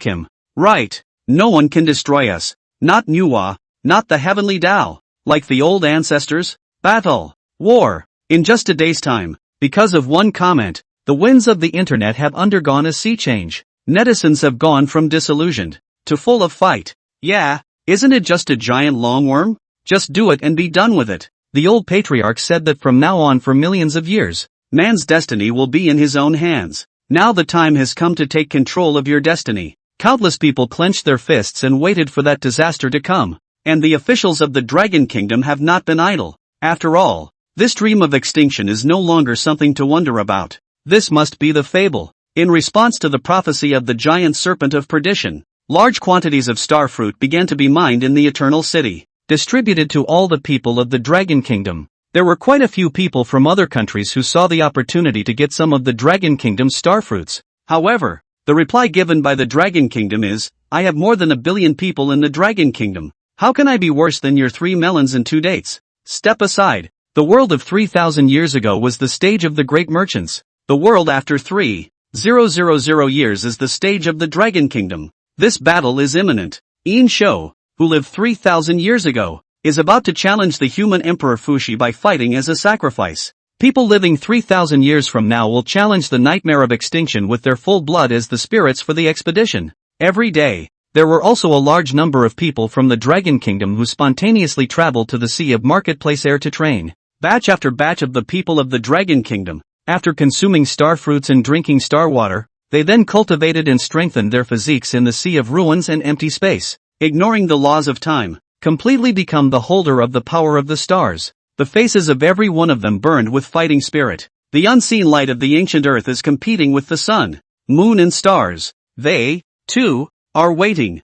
Him. Right. No one can destroy us. Not Nuwa, not the heavenly Tao. Like the old ancestors. Battle. War. In just a day's time, because of one comment, the winds of the internet have undergone a sea change. Netizens have gone from disillusioned to full of fight. Yeah, isn't it just a giant longworm? Just do it and be done with it. The old patriarch said that from now on for millions of years, man's destiny will be in his own hands. Now the time has come to take control of your destiny. Countless people clenched their fists and waited for that disaster to come. And the officials of the Dragon Kingdom have not been idle. After all, this dream of extinction is no longer something to wonder about. This must be the fable. In response to the prophecy of the giant serpent of perdition, large quantities of starfruit began to be mined in the Eternal City, distributed to all the people of the Dragon Kingdom. There were quite a few people from other countries who saw the opportunity to get some of the Dragon Kingdom's starfruits. However, the reply given by the Dragon Kingdom is, I have more than 1 billion people in the Dragon Kingdom. How can I be worse than your 3 melons and 2 dates? Step aside. The world of 3,000 years ago was the stage of the great merchants. The world after 3,000 years is the stage of the Dragon Kingdom. This battle is imminent. Yin Shou, who lived 3,000 years ago, is about to challenge the human Emperor Fuxi by fighting as a sacrifice. People living 3,000 years from now will challenge the nightmare of extinction with their full blood as the spirits for the expedition. Every day, there were also a large number of people from the Dragon Kingdom who spontaneously traveled to the Sea of Marketplace Air to train. Batch after batch of the people of the Dragon Kingdom, after consuming starfruits and drinking star water, they then cultivated and strengthened their physiques in the sea of ruins and empty space, ignoring the laws of time, completely become the holder of the power of the stars. The faces of every one of them burned with fighting spirit. The unseen light of the ancient earth is competing with the sun, moon and stars. They, too, are waiting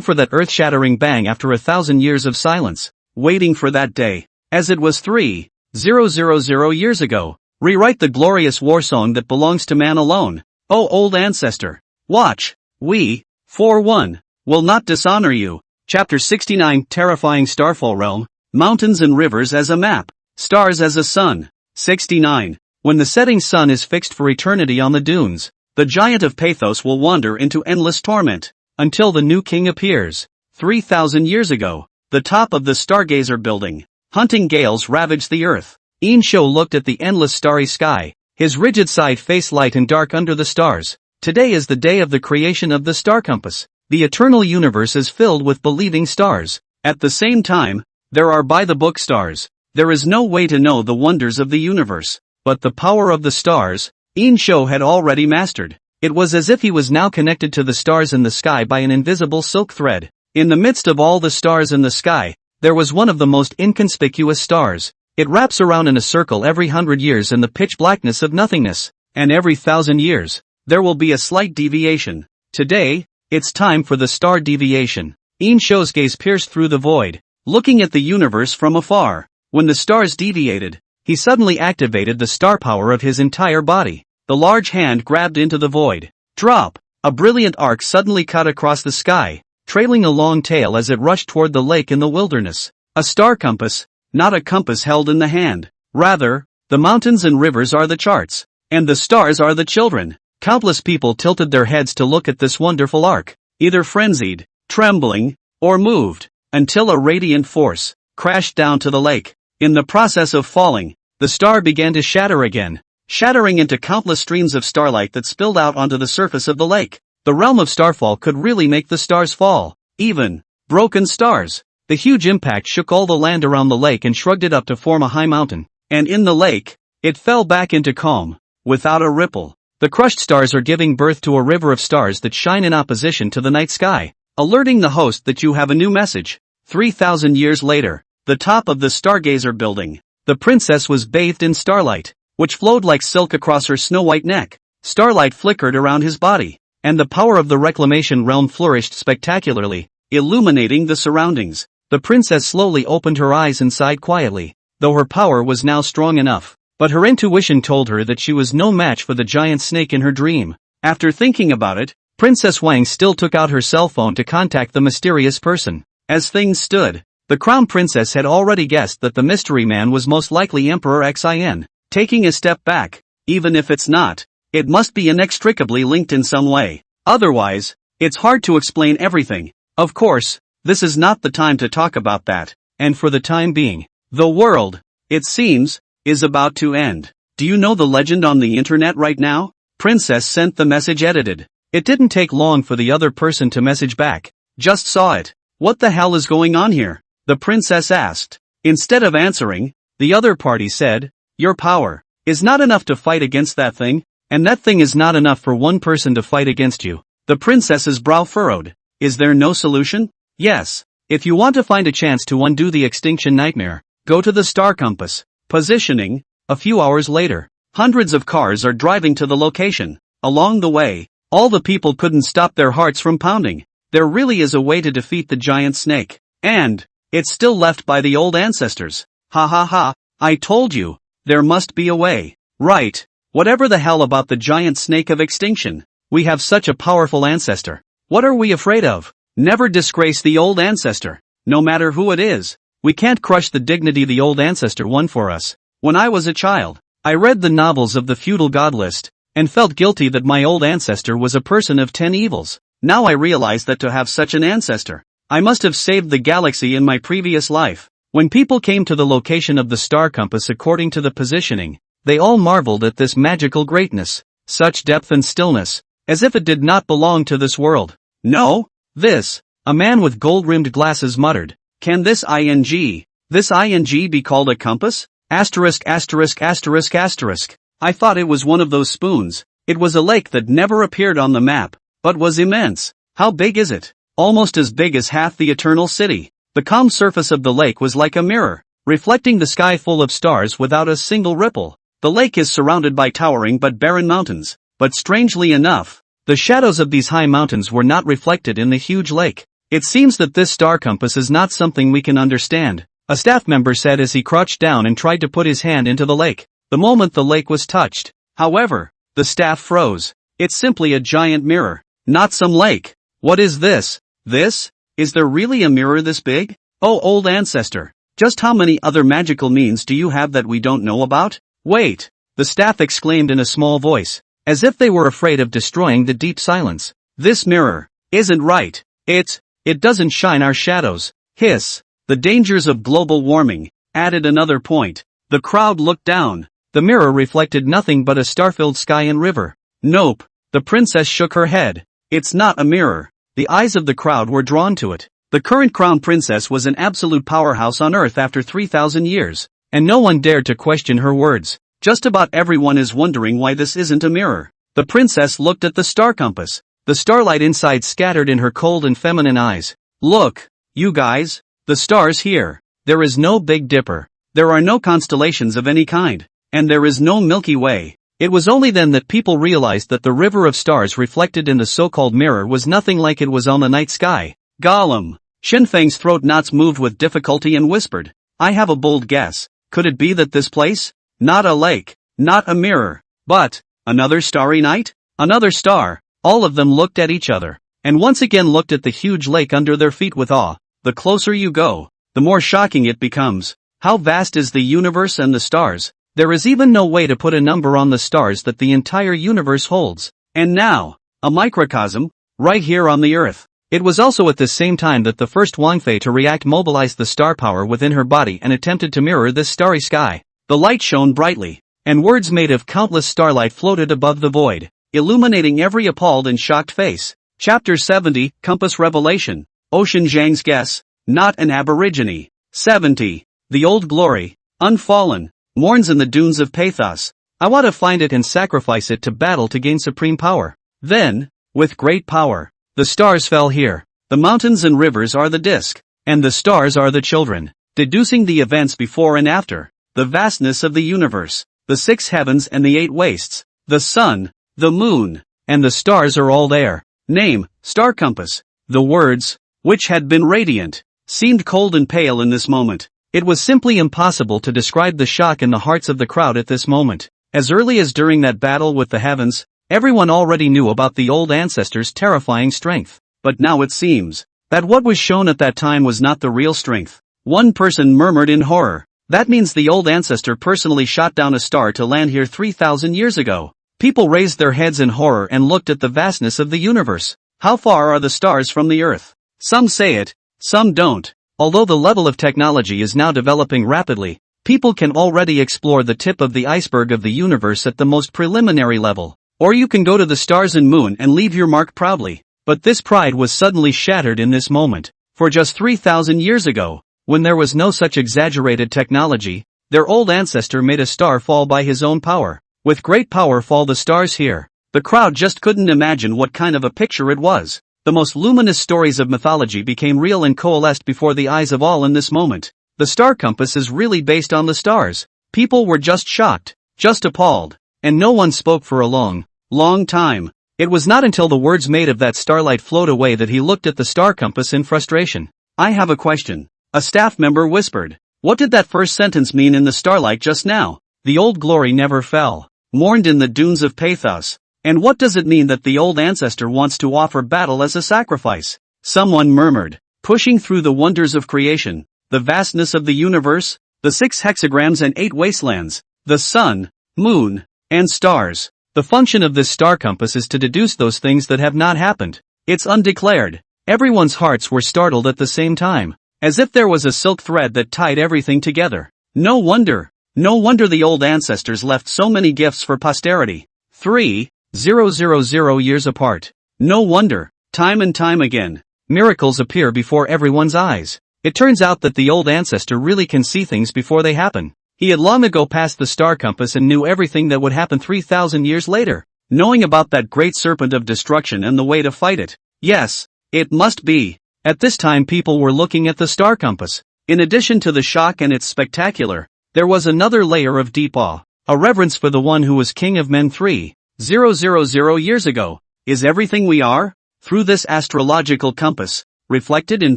for that earth-shattering bang after 1,000 years of silence, waiting for that day. As it was 3,000 years ago, rewrite the glorious war song that belongs to man alone. O old ancestor, watch, we, for one, will not dishonor you. Chapter 69 Terrifying Starfall Realm, Mountains and Rivers as a Map, Stars as a Sun. 69. When the setting sun is fixed for eternity on the dunes, the giant of Pathos will wander into endless torment, until the new king appears. 3,000 years ago, the top of the Stargazer building, hunting gales ravaged the earth. Yin Shou looked at the endless starry sky, his rigid side face light and dark under the stars. Today is the day of the creation of the star compass. The eternal universe is filled with believing stars. At the same time, there are by-the-book stars. There is no way to know the wonders of the universe, but the power of the stars, Yin Shou had already mastered. It was as if he was now connected to the stars in the sky by an invisible silk thread. In the midst of all the stars in the sky, there was one of the most inconspicuous stars. It wraps around in a circle every 100 years in the pitch blackness of nothingness, and every 1,000 years, there will be a slight deviation. Today, it's time for the star deviation. Yin Shou's gaze pierced through the void, looking at the universe from afar. When the stars deviated, he suddenly activated the star power of his entire body. The large hand grabbed into the void. Drop! A brilliant arc suddenly cut across the sky, trailing a long tail as it rushed toward the lake in the wilderness. A star compass, not a compass held in the hand. Rather, The mountains and rivers are the charts. And the stars are the children. Countless people tilted their heads to look at this wonderful arc, either frenzied, trembling, or moved, until a radiant force crashed down to the lake. In the process of falling, the star began to shatter again, shattering into countless streams of starlight that spilled out onto the surface of the lake. The realm of starfall could really make the stars fall, even broken stars. The huge impact shook all the land around the lake and shrugged it up to form a high mountain. And in the lake, it fell back into calm, without a ripple. The crushed stars are giving birth to a river of stars that shine in opposition to the night sky, alerting the host that you have a new message. 3,000 years later, the top of the Stargazer building, the princess was bathed in starlight, which flowed like silk across her snow-white neck. Starlight flickered around his body, and the power of the reclamation realm flourished spectacularly, illuminating the surroundings. The princess slowly opened her eyes and sighed quietly, though her power was now strong enough. But her intuition told her that she was no match for the giant snake in her dream. After thinking about it, Princess Wang still took out her cell phone to contact the mysterious person. As things stood, the crown princess had already guessed that the mystery man was most likely Emperor Xin. Taking a step back, even if it's not, it must be inextricably linked in some way. Otherwise, it's hard to explain everything. Of course, this is not the time to talk about that, and for the time being, the world, it seems, is about to end. Do you know the legend on the internet right now? Princess sent the message edited. It didn't take long for the other person to message back. Just saw it. What the hell is going on here? The princess asked. Instead of answering, the other party said, your power is not enough to fight against that thing, and that thing is not enough for one person to fight against you. The princess's brow furrowed. Is there no solution? Yes. If you want to find a chance to undo the extinction nightmare, go to the star compass. Positioning. A few hours later, hundreds of cars are driving to the location. Along the way, all the people couldn't stop their hearts from pounding. There really is a way to defeat the giant snake. And it's still left by the old ancestors. Ha ha ha, I told you, there must be a way. Right, whatever the hell about the giant snake of extinction. We have such a powerful ancestor. What are we afraid of? Never disgrace the old ancestor, no matter who it is. We can't crush the dignity the old ancestor won for us. When I was a child, I read the novels of the feudal god list, and felt guilty that my old ancestor was a person of 10 evils. Now I realize that to have such an ancestor, I must have saved the galaxy in my previous life. When people came to the location of the star compass according to the positioning, they all marveled at this magical greatness, such depth and stillness, as if it did not belong to this world. No, this, a man with gold-rimmed glasses muttered. Can this ing be called a compass? Asterisk asterisk asterisk asterisk. I thought it was one of those spoons. It was a lake that never appeared on the map, but was immense. How big is it? Almost as big as half the Eternal City. The calm surface of the lake was like a mirror, reflecting the sky full of stars without a single ripple. The lake is surrounded by towering but barren mountains, but strangely enough, the shadows of these high mountains were not reflected in the huge lake. It seems that this star compass is not something we can understand, a staff member said as he crouched down and tried to put his hand into the lake. The moment the lake was touched, however, the staff froze. It's simply a giant mirror, not some lake. What is this? This? Is there really a mirror this big? Oh, old ancestor, just how many other magical means do you have that we don't know about? Wait, the staff exclaimed in a small voice, as if they were afraid of destroying the deep silence. This mirror isn't right. It doesn't shine our shadows. Hiss. The dangers of global warming, added another point. The crowd looked down. The mirror reflected nothing but a star-filled sky and river. Nope. The princess shook her head. It's not a mirror. The eyes of the crowd were drawn to it. The current crown princess was an absolute powerhouse on Earth after 3,000 years, and no one dared to question her words. Just about everyone is wondering why this isn't a mirror. The princess looked at the star compass. The starlight inside scattered in her cold and feminine eyes. Look, you guys, the stars here. There is no Big Dipper. There are no constellations of any kind. And there is no Milky Way. It was only then that people realized that the river of stars reflected in the so-called mirror was nothing like it was on the night sky. Gollum. Shinfeng's throat knots moved with difficulty and whispered, I have a bold guess. Could it be that this place? Not a lake, not a mirror, but another starry night? Another star. All of them looked at each other, and once again looked at the huge lake under their feet with awe. The closer you go, the more shocking it becomes. How vast is the universe and the stars? There is even no way to put a number on the stars that the entire universe holds. And now, a microcosm, right here on the Earth. It was also at the same time that the first Wangfei to react mobilized the star power within her body and attempted to mirror this starry sky. The light shone brightly, and words made of countless starlight floated above the void, illuminating every appalled and shocked face. Chapter 70, Compass Revelation. Ocean Zhang's Guess, Not an Aborigine. 70. The Old Glory, Unfallen, mourns in the dunes of Pathos. I want to find it and sacrifice it to battle to gain supreme power. Then, with great power, the stars fell here. The mountains and rivers are the disk, and the stars are the children, deducing the events before and after. The vastness of the universe, the 6 heavens and the 8 wastes, the sun, the moon, and the stars are all there. Name, Star Compass. The words, which had been radiant, seemed cold and pale in this moment. It was simply impossible to describe the shock in the hearts of the crowd at this moment. As early as during that battle with the heavens, everyone already knew about the old ancestors' terrifying strength. But now it seems that what was shown at that time was not the real strength. One person murmured in horror. That means the old ancestor personally shot down a star to land here 3,000 years ago. People raised their heads in horror and looked at the vastness of the universe. How far are the stars from the Earth? Some say it, some don't. Although the level of technology is now developing rapidly, people can already explore the tip of the iceberg of the universe at the most preliminary level. Or you can go to the stars and moon and leave your mark proudly. But this pride was suddenly shattered in this moment. For just 3,000 years ago, when there was no such exaggerated technology, their old ancestor made a star fall by his own power. With great power fall the stars here. The crowd just couldn't imagine what kind of a picture it was. The most luminous stories of mythology became real and coalesced before the eyes of all in this moment. The star compass is really based on the stars. People were just shocked, just appalled, and no one spoke for a long, long time. It was not until the words made of that starlight flowed away that he looked at the star compass in frustration. I have a question. A staff member whispered. What did that first sentence mean in the starlight just now? The old glory never fell, mourned in the dunes of Pathos. And what does it mean that the old ancestor wants to offer battle as a sacrifice? Someone murmured, pushing through the wonders of creation, the vastness of the universe, the 6 hexagrams and 8 wastelands, the sun, moon, and stars. The function of this star compass is to deduce those things that have not happened. It's undeclared. Everyone's hearts were startled at the same time, as if there was a silk thread that tied everything together. No wonder the old ancestors left so many gifts for posterity. 3,000 years apart. No wonder, time and time again, miracles appear before everyone's eyes. It turns out that the old ancestor really can see things before they happen. He had long ago passed the star compass and knew everything that would happen 3,000 years later, knowing about that great serpent of destruction and the way to fight it. Yes, it must be. At this time people were looking at the star compass. In addition to the shock and its spectacular, there was another layer of deep awe, a reverence for the one who was king of men 3,000 years ago. Is everything we are, through this astrological compass, reflected in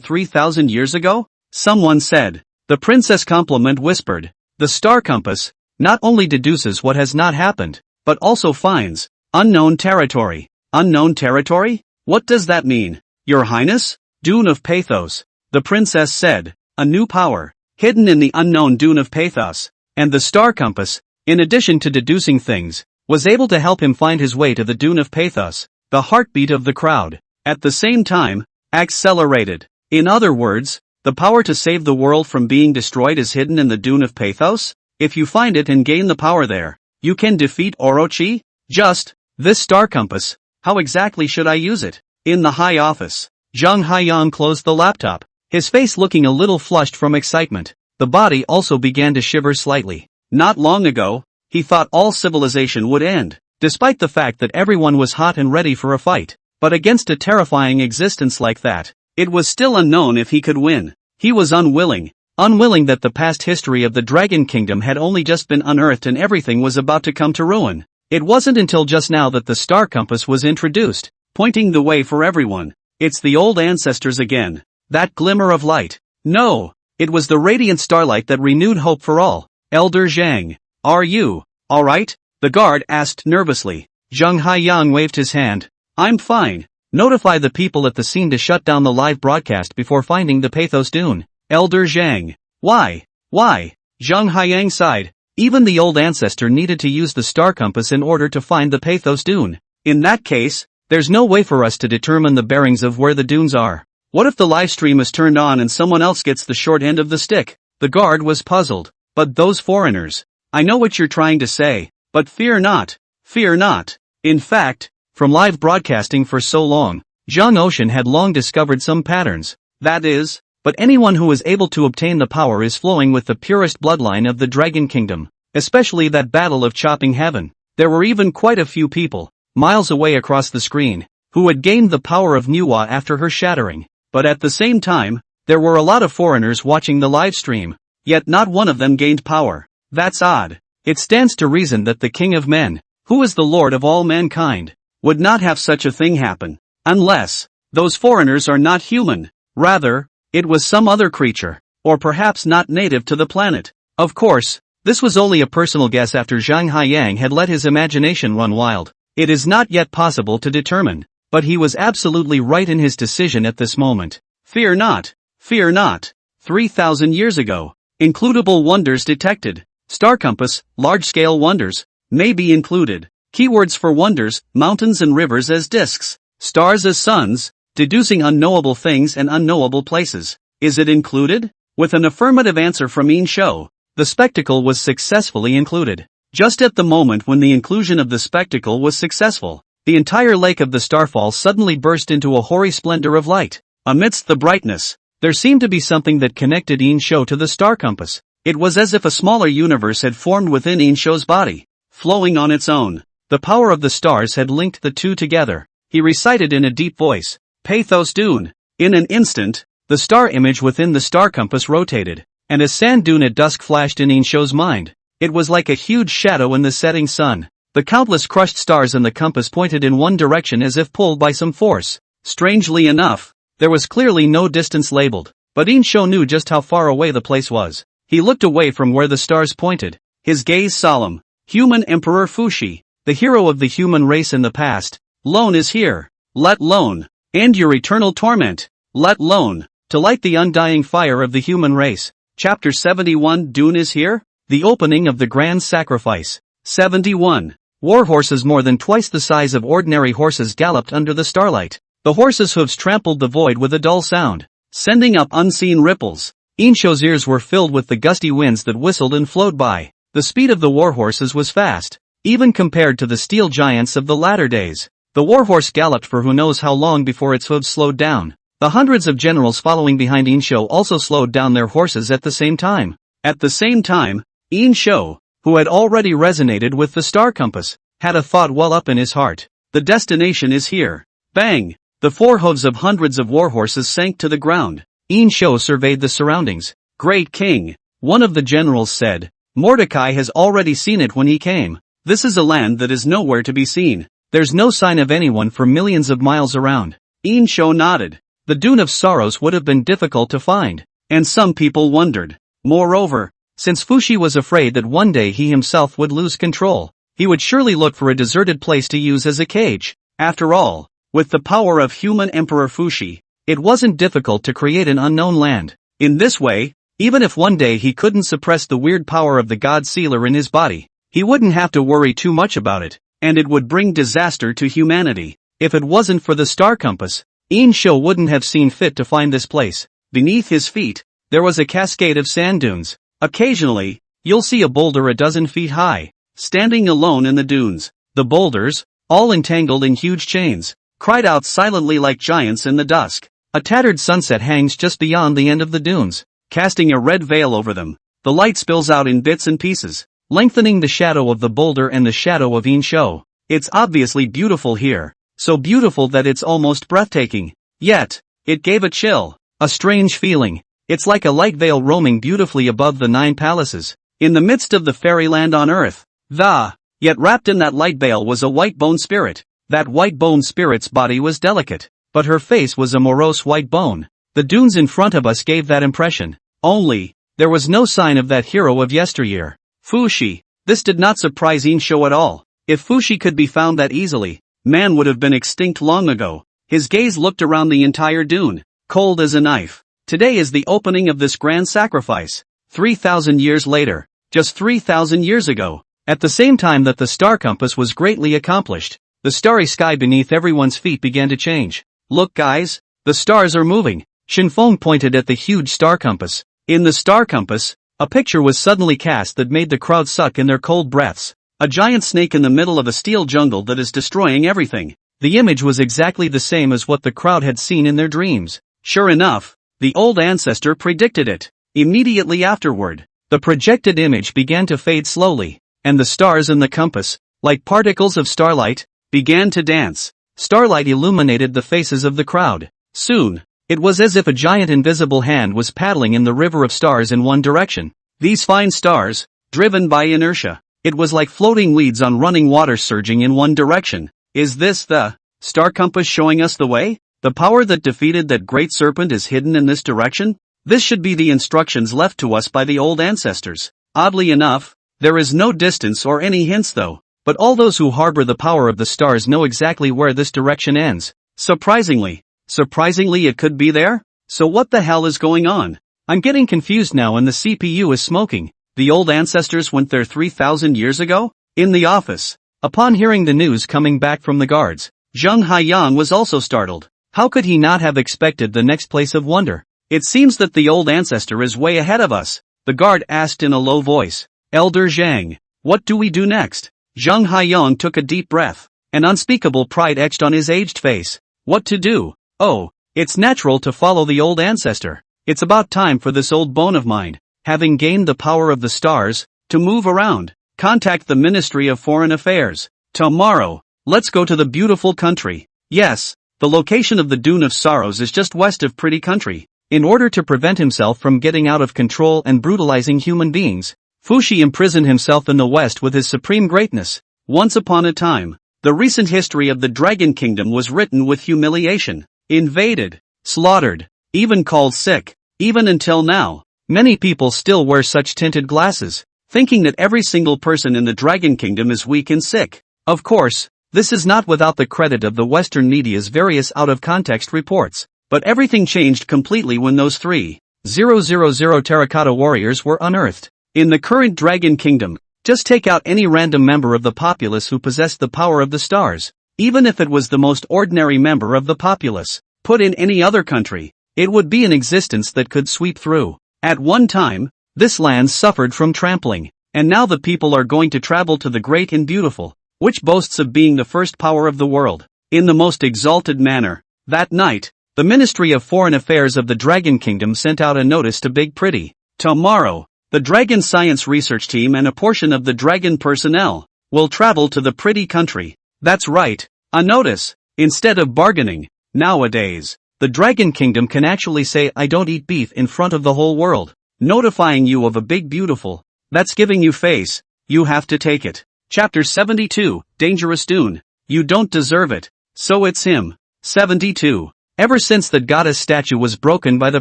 3,000 years ago? Someone said. The princess compliment whispered. The star compass not only deduces what has not happened, but also finds unknown territory. Unknown territory? What does that mean, Your Highness? Dune of Pathos. The princess said. A new power, hidden in the unknown dune of Pathos. And the star compass, in addition to deducing things, was able to help him find his way to the dune of Pathos, the heartbeat of the crowd. At the same time, accelerated. In other words, the power to save the world from being destroyed is hidden in the dune of Pathos? If you find it and gain the power there, you can defeat Orochi? Just, this star compass, how exactly should I use it? In the high office, Zhang Haiyang closed the laptop, his face looking a little flushed from excitement. The body also began to shiver slightly. Not long ago, he thought all civilization would end, despite the fact that everyone was hot and ready for a fight. But against a terrifying existence like that, it was still unknown if he could win. He was unwilling that the past history of the Dragon Kingdom had only just been unearthed and everything was about to come to ruin. It wasn't until just now that the star compass was introduced, pointing the way for everyone. It's the old ancestors again. That glimmer of light. No, it was the radiant starlight that renewed hope for all. Elder Zhang, are you alright? The guard asked nervously. Zhang Haiyang waved his hand. I'm fine. Notify the people at the scene to shut down the live broadcast before finding the Pathos Dune. Elder Zhang. Why? Zhang Haiyang sighed. Even the old ancestor needed to use the star compass in order to find the Pathos dune. In that case, there's no way for us to determine the bearings of where the dunes are. What if the live stream is turned on and someone else gets the short end of the stick? The guard was puzzled. But those foreigners. I know what you're trying to say, but fear not. Fear not. In fact, from live broadcasting for so long, Zhang Ocean had long discovered some patterns. That is, but anyone who is able to obtain the power is flowing with the purest bloodline of the Dragon Kingdom, especially that battle of chopping heaven. There were even quite a few people, miles away across the screen, who had gained the power of Manhwa after her shattering. But at the same time, there were a lot of foreigners watching the live stream, yet not one of them gained power. That's odd. It stands to reason that the King of Men, who is the Lord of all mankind, would not have such a thing happen. Unless, those foreigners are not human. Rather, it was some other creature, or perhaps not native to the planet. Of course, this was only a personal guess after Zhang Haiyang had let his imagination run wild. It is not yet possible to determine, but he was absolutely right in his decision at this moment. Fear not. Fear not. 3,000 years ago. Includable wonders detected. Star compass, large-scale wonders, may be included. Keywords for wonders, mountains and rivers as disks, stars as suns, deducing unknowable things and unknowable places. Is it included? With an affirmative answer from Yin Shou, the spectacle was successfully included. Just at the moment when the inclusion of the spectacle was successful, the entire lake of the starfall suddenly burst into a hoary splendor of light. Amidst the brightness, there seemed to be something that connected Yin Shou to the star compass. It was as if a smaller universe had formed within Yin Shou's body, flowing on its own. The power of the stars had linked the two together. He recited in a deep voice, Pathos dune. In an instant, the star image within the star compass rotated, and a sand dune at dusk flashed in Yin Shou's mind. It was like a huge shadow in the setting sun. The countless crushed stars in the compass pointed in one direction as if pulled by some force. Strangely enough, there was clearly no distance labeled, but Yin Shou knew just how far away the place was. He looked away from where the stars pointed, his gaze solemn. Human Emperor Fuxi, the hero of the human race in the past, lone is here. Let lone end your eternal torment. Let lone to light the undying fire of the human race. Chapter 71 Dune is here? The opening of the grand sacrifice. 71. War horses more than twice the size of ordinary horses galloped under the starlight. The horses' hooves trampled the void with a dull sound, sending up unseen ripples. Yin Shou's ears were filled with the gusty winds that whistled and flowed by. The speed of the war horses was fast, even compared to the steel giants of the latter days. The warhorse galloped for who knows how long before its hooves slowed down. The hundreds of generals following behind Yin Shou also slowed down their horses at the same time. At the same time, Yin Shou, who had already resonated with the star compass, had a thought well up in his heart. The destination is here. Bang! The forehooves of hundreds of warhorses sank to the ground. Yin Shou surveyed the surroundings. Great King, one of the generals said, Mordecai has already seen it when he came. This is a land that is nowhere to be seen. There's no sign of anyone for millions of miles around. Yin Shou nodded. The Dune of Sorrows would have been difficult to find, and some people wondered. Moreover, since Fuxi was afraid that one day he himself would lose control, he would surely look for a deserted place to use as a cage. After all, with the power of human Emperor Fuxi, it wasn't difficult to create an unknown land. In this way, even if one day he couldn't suppress the weird power of the God Sealer in his body, he wouldn't have to worry too much about it, and it would bring disaster to humanity. If it wasn't for the star compass, Yin Shou wouldn't have seen fit to find this place. Beneath his feet, there was a cascade of sand dunes. Occasionally, you'll see a boulder a dozen feet high, standing alone in the dunes. The boulders, all entangled in huge chains, cried out silently like giants in the dusk. A tattered sunset hangs just beyond the end of the dunes, casting a red veil over them. The light spills out in bits and pieces, lengthening the shadow of the boulder and the shadow of Yin Shou. It's obviously beautiful here, so beautiful that it's almost breathtaking. Yet, it gave a chill, a strange feeling. It's like a light veil roaming beautifully above the 9 palaces, in the midst of the fairyland on earth. Yet wrapped in that light veil was a white bone spirit. That white bone spirit's body was delicate, but her face was a morose white bone. The dunes in front of us gave that impression. Only, there was no sign of that hero of yesteryear. Fuxi. This did not surprise Yin Shou at all. If Fuxi could be found that easily, man would have been extinct long ago. His gaze looked around the entire dune, cold as a knife. Today is the opening of this grand sacrifice. 3,000 years later, just 3,000 years ago. At the same time that the star compass was greatly accomplished, the starry sky beneath everyone's feet began to change. Look guys, the stars are moving. Shinfeng pointed at the huge star compass. In the star compass, a picture was suddenly cast that made the crowd suck in their cold breaths. A giant snake in the middle of a steel jungle that is destroying everything. The image was exactly the same as what the crowd had seen in their dreams. Sure enough, the old ancestor predicted it. Immediately afterward, the projected image began to fade slowly, and the stars in the compass, like particles of starlight, began to dance. Starlight illuminated the faces of the crowd. Soon, it was as if a giant invisible hand was paddling in the river of stars in one direction. These fine stars, driven by inertia. It was like floating weeds on running water surging in one direction. Is this the star compass showing us the way? The power that defeated that great serpent is hidden in this direction? This should be the instructions left to us by the old ancestors. Oddly enough, there is no distance or any hints though, but all those who harbor the power of the stars know exactly where this direction ends. Surprisingly it could be there? So what the hell is going on? I'm getting confused now and the CPU is smoking. The old ancestors went there 3,000 years ago? In the office, upon hearing the news coming back from the guards, Zheng Haiyang was also startled. How could he not have expected the next place of wonder? It seems that the old ancestor is way ahead of us, the guard asked in a low voice. Elder Zhang, what do we do next? Zheng Haiyang took a deep breath. An unspeakable pride etched on his aged face. What to do? Oh, it's natural to follow the old ancestor. It's about time for this old bone of mine, having gained the power of the stars, to move around. Contact the Ministry of Foreign Affairs. Tomorrow, let's go to the beautiful country. Yes, the location of the Dune of Sorrows is just west of Pretty Country. In order to prevent himself from getting out of control and brutalizing human beings, Fuxi imprisoned himself in the west with his supreme greatness. Once upon a time, the recent history of the Dragon Kingdom was written with humiliation, invaded, slaughtered, even called sick. Even until now, many people still wear such tinted glasses, thinking that every single person in the Dragon Kingdom is weak and sick. Of course, this is not without the credit of the Western media's various out-of-context reports, but everything changed completely when those 3,000 terracotta warriors were unearthed. In the current Dragon Kingdom, just take out any random member of the populace who possessed the power of the stars, even if it was the most ordinary member of the populace, put in any other country, it would be an existence that could sweep through. At one time, this land suffered from trampling, and now the people are going to travel to the great and beautiful, which boasts of being the first power of the world, in the most exalted manner. That night, the Ministry of Foreign Affairs of the Dragon Kingdom sent out a notice to Big Pretty. Tomorrow, the Dragon Science Research Team and a portion of the Dragon personnel will travel to the Pretty Country. That's right, a notice, instead of bargaining. Nowadays, the Dragon Kingdom can actually say I don't eat beef in front of the whole world, notifying you of a big beautiful. That's giving you face, you have to take it. Chapter 72, Dangerous Dune. You don't deserve it. So it's him. 72. Ever since the goddess statue was broken by the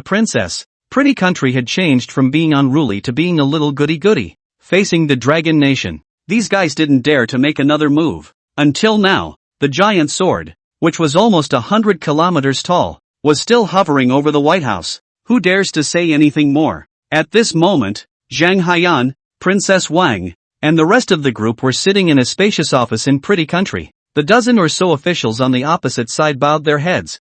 princess, Pretty Country had changed from being unruly to being a little goody-goody, facing the Dragon Nation. These guys didn't dare to make another move. Until now, the giant sword, which was almost 100 kilometers tall, was still hovering over the White House. Who dares to say anything more? At this moment, Zhang Haiyan, Princess Wang, and the rest of the group were sitting in a spacious office in Pretty Country. The dozen or so officials on the opposite side bowed their heads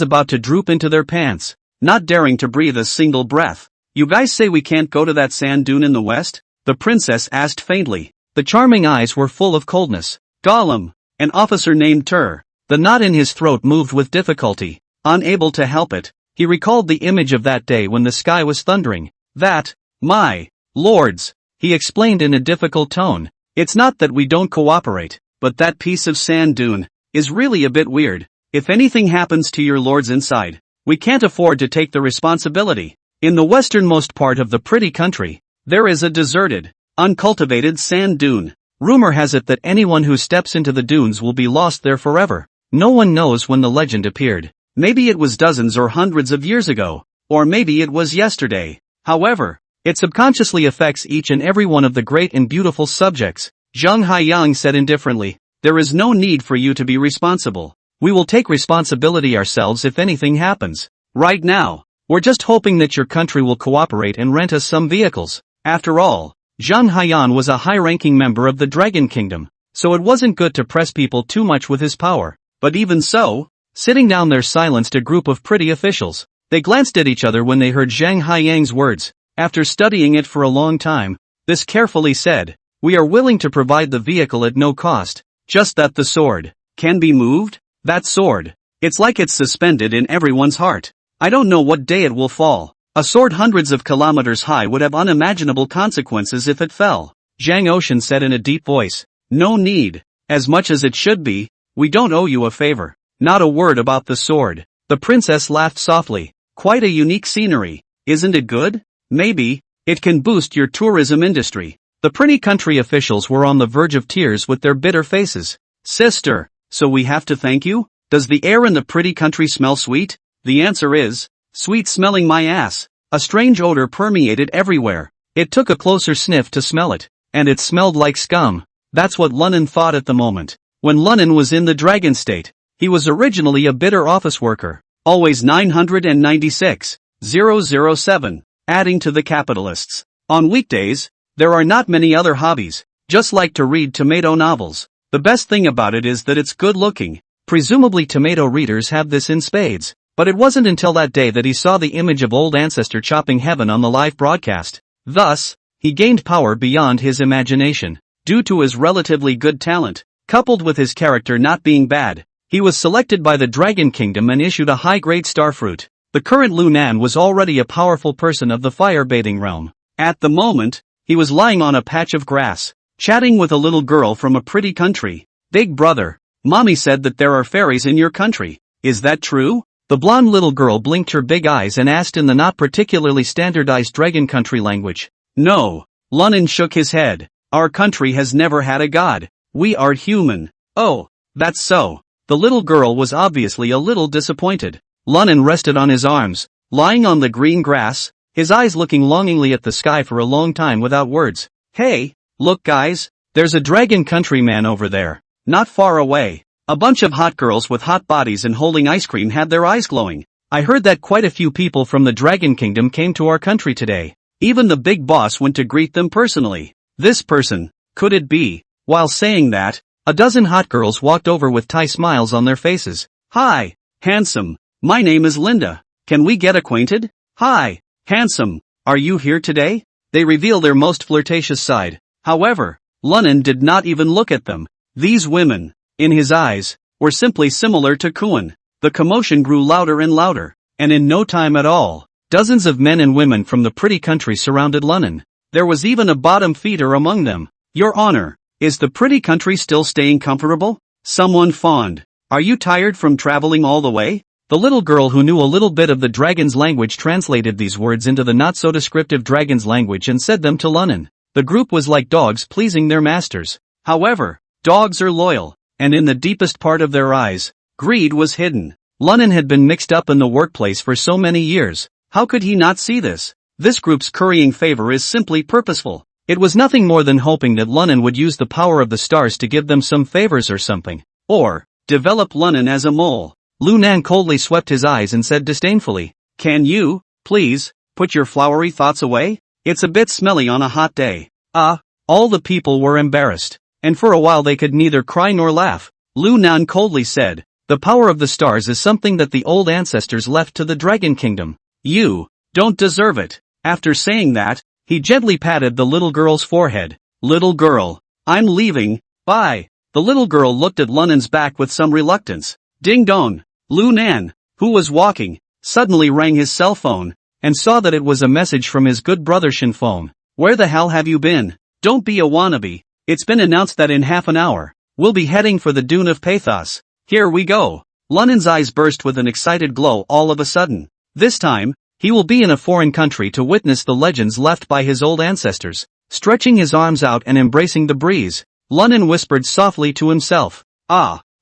about to droop into their pants, not daring to breathe a single breath. You guys say we can't go to that sand dune in the west? The princess asked faintly. The charming eyes were full of coldness. Gollum, an officer named Tur. The knot in his throat moved with difficulty. Unable to help it, he recalled the image of that day when the sky was thundering. That, my lords, he explained in a difficult tone, it's not that we don't cooperate, but that piece of sand dune is really a bit weird. If anything happens to your lords inside, we can't afford to take the responsibility. In the westernmost part of the Pretty Country, there is a deserted, uncultivated sand dune. Rumor has it that anyone who steps into the dunes will be lost there forever. No one knows when the legend appeared. Maybe it was dozens or hundreds of years ago, or maybe it was yesterday. However, it subconsciously affects each and every one of the great and beautiful subjects. Zheng Haiyang said indifferently, there is no need for you to be responsible. We will take responsibility ourselves if anything happens. Right now, we're just hoping that your country will cooperate and rent us some vehicles. After all, Zhang Haiyan was a high-ranking member of the Dragon Kingdom, so it wasn't good to press people too much with his power. But even so, sitting down there silenced a group of pretty officials. They glanced at each other when they heard Zhang Haiyang's words. After studying it for a long time, this carefully said, "We are willing to provide the vehicle at no cost, just that the sword can be moved." That sword. It's like it's suspended in everyone's heart. I don't know what day it will fall. A sword hundreds of kilometers high would have unimaginable consequences if it fell. Zhang Ocean said in a deep voice. No need. As much as it should be, we don't owe you a favor. Not a word about the sword. The princess laughed softly. Quite a unique scenery. Isn't it good? Maybe. It can boost your tourism industry. The pretty country officials were on the verge of tears with their bitter faces. Sister, so we have to thank you? Does the air in the pretty country smell sweet? The answer is, sweet smelling my ass. A strange odor permeated everywhere. It took a closer sniff to smell it, and it smelled like scum. That's what Lunan thought at the moment. When Lunan was in the dragon state, he was originally a bitter office worker. Always 996,007, adding to the capitalists. On weekdays, there are not many other hobbies, just like to read tomato novels. The best thing about it is that it's good looking. Presumably tomato readers have this in spades. But it wasn't until that day that he saw the image of old ancestor chopping heaven on the live broadcast. Thus, he gained power beyond his imagination. Due to his relatively good talent, coupled with his character not being bad, he was selected by the Dragon Kingdom and issued a high-grade starfruit. The current Lunan was already a powerful person of the fire-bathing realm. At the moment, he was lying on a patch of grass, chatting with a little girl from a pretty country. Big brother, Mommy said that there are fairies in your country. Is that true? The blonde little girl blinked her big eyes and asked in the not particularly standardized Dragon Country language. No. Lunan shook his head. Our country has never had a god. We are human. Oh, that's so. The little girl was obviously a little disappointed. Lunan rested on his arms, lying on the green grass, his eyes looking longingly at the sky for a long time without words. Hey, look guys, there's a Dragon Country man over there. Not far away. A bunch of hot girls with hot bodies and holding ice cream had their eyes glowing. I heard that quite a few people from the Dragon Kingdom came to our country today. Even the big boss went to greet them personally. This person, could it be? While saying that, a dozen hot girls walked over with Thai smiles on their faces. Hi, handsome. My name is Linda. Can we get acquainted? Hi, handsome. Are you here today? They reveal their most flirtatious side. However, Lunan did not even look at them. These women, in his eyes, were simply similar to Kuan. The commotion grew louder and louder, and in no time at all, dozens of men and women from the pretty country surrounded Lunan. There was even a bottom feeder among them. Your Honor, is the pretty country still staying comfortable? Someone fawned. Are you tired from traveling all the way? The little girl who knew a little bit of the dragon's language translated these words into the not-so-descriptive dragon's language and said them to Lunan. The group was like dogs pleasing their masters. However, dogs are loyal. And in the deepest part of their eyes, greed was hidden. Lunan had been mixed up in the workplace for so many years. How could he not see this? This group's currying favor is simply purposeful. It was nothing more than hoping that Lunan would use the power of the stars to give them some favors or something. Or, develop Lunan as a mole. Lunan coldly swept his eyes and said disdainfully, Can you, please, put your flowery thoughts away? It's a bit smelly on a hot day. All the people were embarrassed. And for a while they could neither cry nor laugh. Lunan coldly said, The power of the stars is something that the old ancestors left to the Dragon Kingdom. You don't deserve it. After saying that, he gently patted the little girl's forehead. Little girl, I'm leaving, bye. The little girl looked at Lunan's back with some reluctance. Ding dong. Lunan, who was walking, suddenly rang his cell phone, and saw that it was a message from his good brother Shinphone. Where the hell have you been? Don't be a wannabe. It's been announced that in half an hour, we'll be heading for the Dune of Pathos. Here we go. Lunan's eyes burst with an excited glow all of a sudden. This time, he will be in a foreign country to witness the legends left by his old ancestors. Stretching his arms out and embracing the breeze, Lunan whispered softly to himself.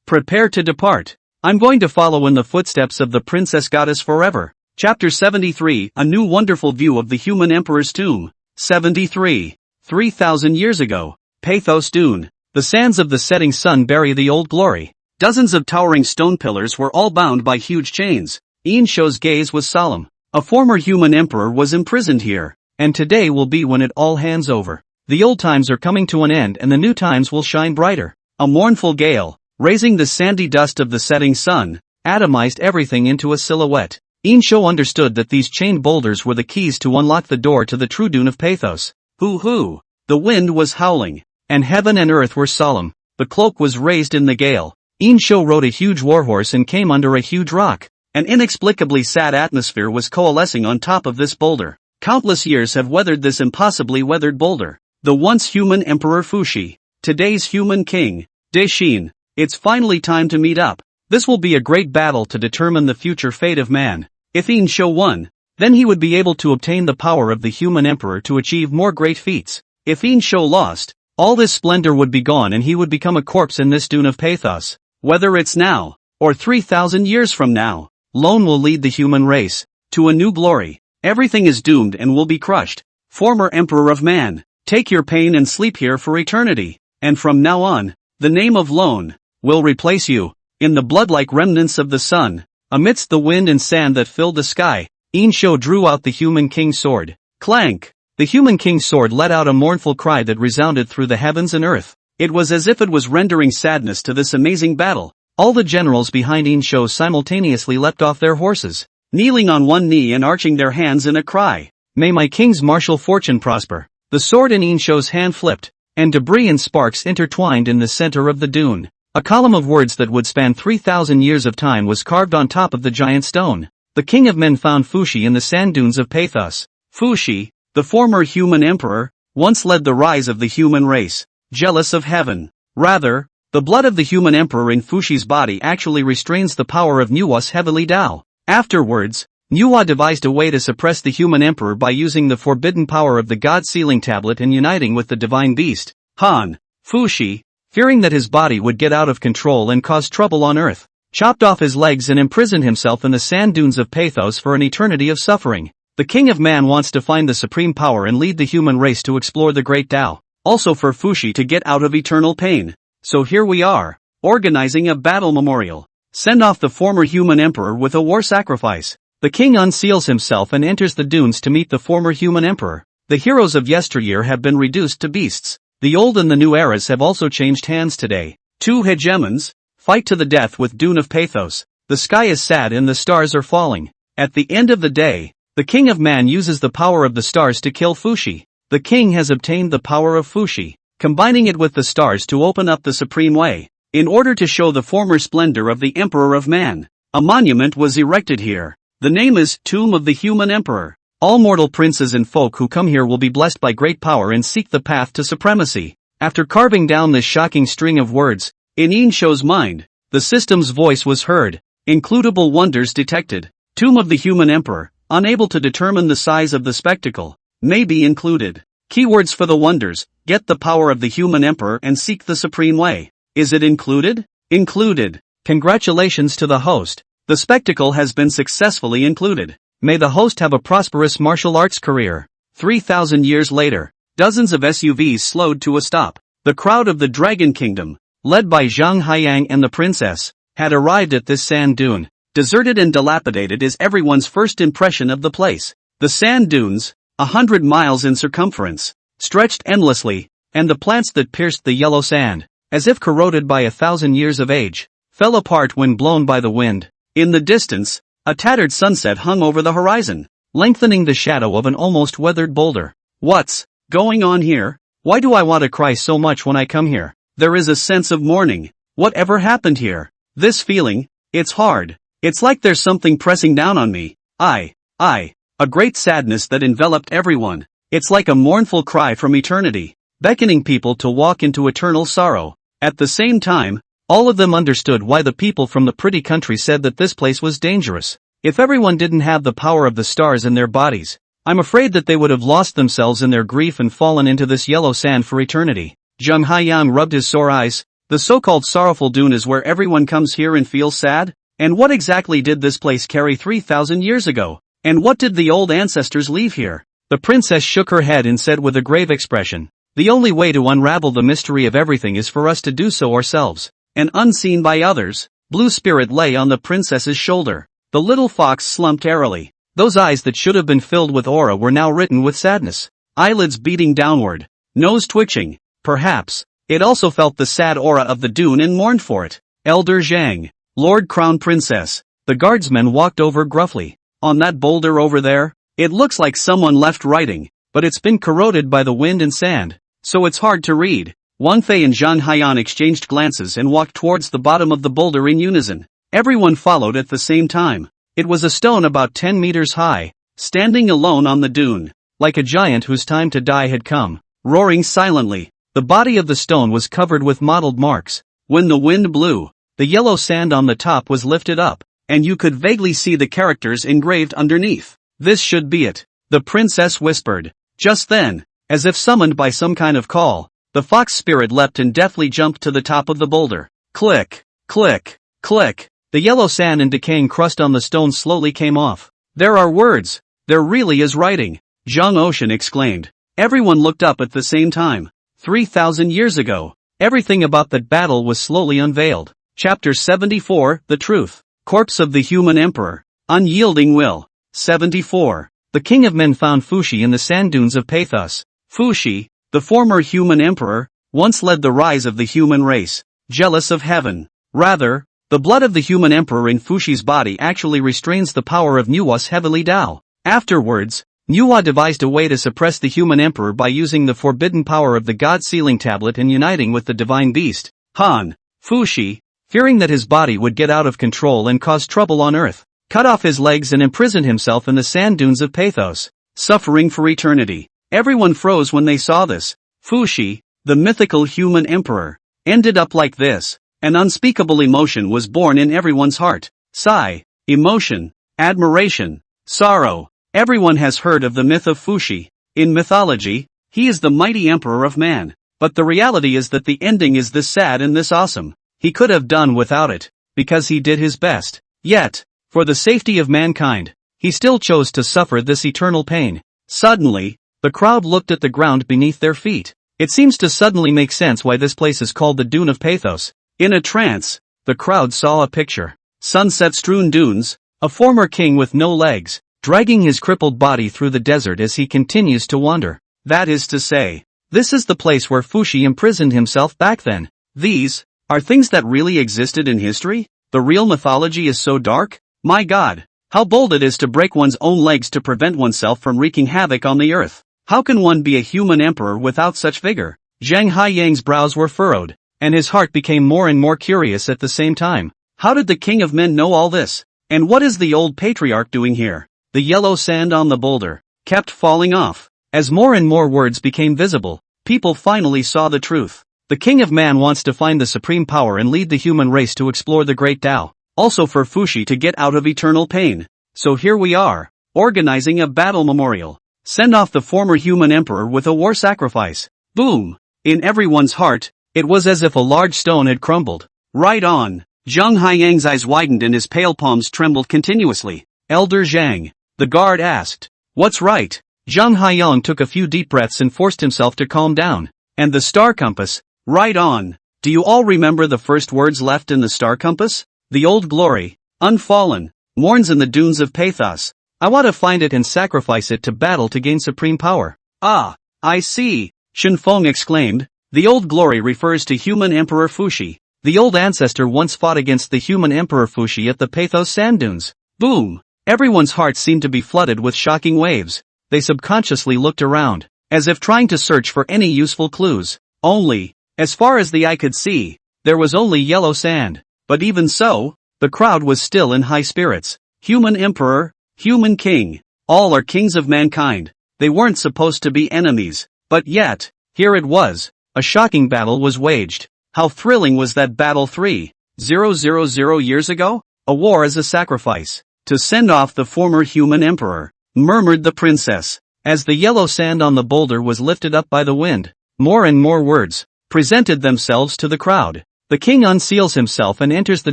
Prepare to depart. I'm going to follow in the footsteps of the princess goddess forever. Chapter 73, A New Wonderful View of the Human Emperor's Tomb. 73. 3,000 years ago. Pathos Dune. The sands of the setting sun bury the old glory. Dozens of towering stone pillars were all bound by huge chains. Yin Shou's gaze was solemn. A former human emperor was imprisoned here, and today will be when it all hands over. The old times are coming to an end and the new times will shine brighter. A mournful gale, raising the sandy dust of the setting sun, atomized everything into a silhouette. Yin Shou understood that these chained boulders were the keys to unlock the door to the true dune of pathos. Hoo-hoo! The wind was howling, and heaven and earth were solemn. The cloak was raised in the gale. Yin Shou rode a huge warhorse and came under a huge rock. An inexplicably sad atmosphere was coalescing on top of this boulder. Countless years have weathered this impossibly weathered boulder. The once human Emperor Fuxi, today's human king, De Xin. It's finally time to meet up. This will be a great battle to determine the future fate of man. If Yin Shou won, then he would be able to obtain the power of the human emperor to achieve more great feats. If Yin Shou lost, all this splendor would be gone and he would become a corpse in this dune of pathos. Whether it's now, or 3,000 years from now, Lone will lead the human race to a new glory. Everything is doomed and will be crushed. Former Emperor of Man, take your pain and sleep here for eternity. And from now on, the name of Lone will replace you. In the blood-like remnants of the sun, amidst the wind and sand that filled the sky, Yin Shou drew out the human king's sword. Clank! The human king's sword let out a mournful cry that resounded through the heavens and earth. It was as if it was rendering sadness to this amazing battle. All the generals behind Yin Shou simultaneously leapt off their horses, kneeling on one knee and arching their hands in a cry. May my king's martial fortune prosper. The sword in Yin Shou's hand flipped, and debris and sparks intertwined in the center of the dune. A column of words that would span 3,000 years of time was carved on top of the giant stone. The king of men found Fuxi in the sand dunes of Pathos. Fuxi, the former human emperor, once led the rise of the human race, jealous of heaven. Rather, the blood of the human emperor in Fuxi's body actually restrains the power of Nuwa's heavenly Tao. Afterwards, Nuwa devised a way to suppress the human emperor by using the forbidden power of the god sealing tablet and uniting with the divine beast, Han. Fuxi, fearing that his body would get out of control and cause trouble on earth, chopped off his legs and imprisoned himself in the sand dunes of Pathos for an eternity of suffering. The king of man wants to find the supreme power and lead the human race to explore the great Tao, also for Fuxi to get out of eternal pain. So here we are, organizing a battle memorial. Send off the former human emperor with a war sacrifice. The king unseals himself and enters the dunes to meet the former human emperor. The heroes of yesteryear have been reduced to beasts. The old and the new eras have also changed hands today. Two hegemons fight to the death with Dune of Pathos. The sky is sad and the stars are falling. At the end of the day, the king of man uses the power of the stars to kill Fuxi. The king has obtained the power of Fuxi, combining it with the stars to open up the supreme way. In order to show the former splendor of the Emperor of Man, a monument was erected here. The name is Tomb of the Human Emperor. All mortal princes and folk who come here will be blessed by great power and seek the path to supremacy. After carving down this shocking string of words, in Yin Shou's mind, the system's voice was heard. Includable wonders detected. Tomb of the Human Emperor, unable to determine the size of the spectacle, may be included. Keywords for the wonders: get the power of the human emperor and seek the supreme way. Is it included? Included. Congratulations to the host. The spectacle has been successfully included. May the host have a prosperous martial arts career. 3,000 years later, dozens of SUVs slowed to a stop. The crowd of the Dragon Kingdom, led by Zhang Haiyang and the princess, had arrived at this sand dune. Deserted and dilapidated is everyone's first impression of the place. The sand dunes, 100 miles in circumference, stretched endlessly, and the plants that pierced the yellow sand, as if corroded by 1,000 years of age, fell apart when blown by the wind. In the distance, a tattered sunset hung over the horizon, lengthening the shadow of an almost weathered boulder. What's going on here? Why do I want to cry so much when I come here? There is a sense of mourning. Whatever happened here? This feeling, it's hard. It's like there's something pressing down on me. A great sadness that enveloped everyone. It's like a mournful cry from eternity, beckoning people to walk into eternal sorrow. At the same time, all of them understood why the people from the pretty country said that this place was dangerous. If everyone didn't have the power of the stars in their bodies, I'm afraid that they would have lost themselves in their grief and fallen into this yellow sand for eternity. Zhang Haiyang rubbed his sore eyes. The so-called sorrowful dune is where everyone comes here and feels sad? And what exactly did this place carry 3,000 years ago? And what did the old ancestors leave here? The princess shook her head and said with a grave expression, the only way to unravel the mystery of everything is for us to do so ourselves. And unseen by others, Blue Spirit lay on the princess's shoulder. The little fox slumped airily. Those eyes that should have been filled with aura were now written with sadness. Eyelids beating downward. nose twitching. Perhaps it also felt the sad aura of the dune and mourned for it. Elder Zhang, Lord Crown Princess. The guardsman walked over gruffly. On that boulder over there, it looks like someone left writing, but it's been corroded by the wind and sand, so it's hard to read. Wang Fei and Zhang Haiyan exchanged glances and walked towards the bottom of the boulder in unison. Everyone followed at the same time. It was a stone about 10 meters high, standing alone on the dune, like a giant whose time to die had come, roaring silently. The body of the stone was covered with mottled marks. When the wind blew, the yellow sand on the top was lifted up, and you could vaguely see the characters engraved underneath. This should be it, the princess whispered. Just then, as if summoned by some kind of call, the fox spirit leapt and deftly jumped to the top of the boulder. Click, click, click. The yellow sand and decaying crust on the stone slowly came off. There are words. There really is writing, Zhang Ocean exclaimed. Everyone looked up at the same time. 3,000 years ago, everything about that battle was slowly unveiled. Chapter 74, The Truth. Corpse of the Human Emperor. Unyielding Will. 74. The King of Men found Fuxi in the sand dunes of Pathos. Fuxi, the former human emperor, once led the rise of the human race, jealous of heaven. Rather, the blood of the human emperor in Fuxi's body actually restrains the power of Nuwa's heavenly Tao. Afterwards, Nuwa devised a way to suppress the human emperor by using the forbidden power of the God Sealing Tablet and uniting with the divine beast, Han. Fuxi, fearing that his body would get out of control and cause trouble on Earth, cut off his legs and imprisoned himself in the sand dunes of Pathos, suffering for eternity. Everyone froze when they saw this. Fuxi, the mythical human emperor, ended up like this. An unspeakable emotion was born in everyone's heart. Sigh, emotion, admiration, sorrow. Everyone has heard of the myth of Fuxi. In mythology, he is the mighty emperor of man. But the reality is that the ending is this sad and this awesome. He could have done without it, because he did his best. Yet, for the safety of mankind, he still chose to suffer this eternal pain. Suddenly, the crowd looked at the ground beneath their feet. It seems to suddenly make sense why this place is called the Dune of Pathos. In a trance, the crowd saw a picture. Sunset-strewn dunes, a former king with no legs, dragging his crippled body through the desert as he continues to wander. That is to say, this is the place where Fuxi imprisoned himself back then. These are things that really existed in history? The real mythology is so dark? My God, how bold it is to break one's own legs to prevent oneself from wreaking havoc on the earth. How can one be a human emperor without such vigor? Zhang Haiyang's brows were furrowed, and his heart became more and more curious at the same time. How did the King of Men know all this? And what is the old patriarch doing here? The yellow sand on the boulder kept falling off. As more and more words became visible, people finally saw the truth. The King of Man wants to find the supreme power and lead the human race to explore the great Tao. Also for Fuxi to get out of eternal pain. So here we are, organizing a battle memorial. Send off the former human emperor with a war sacrifice. Boom! In everyone's heart, it was as if a large stone had crumbled. Right on. Zhang Haiyang's eyes widened and his pale palms trembled continuously. Elder Zhang, the guard asked. What's right? Zhang Haiyang took a few deep breaths and forced himself to calm down. And the star compass? Right on. Do you all remember the first words left in the star compass? The old glory, unfallen, mourns in the dunes of Pathos. I want to find it and sacrifice it to battle to gain supreme power. Ah, I see, Shenfeng exclaimed. The old glory refers to human emperor Fuxi. The old ancestor once fought against the human emperor Fuxi at the Pathos sand dunes. Boom! Everyone's hearts seemed to be flooded with shocking waves. They subconsciously looked around, as if trying to search for any useful clues. Only, as far as the eye could see, there was only yellow sand. But even so, the crowd was still in high spirits. Human emperor, human king, all are kings of mankind. They weren't supposed to be enemies, but yet, here it was. A shocking battle was waged. How thrilling was that battle 3,000 years ago? A war as a sacrifice, to send off the former human emperor, murmured the princess. As the yellow sand on the boulder was lifted up by the wind, more and more words presented themselves to the crowd. The king unseals himself and enters the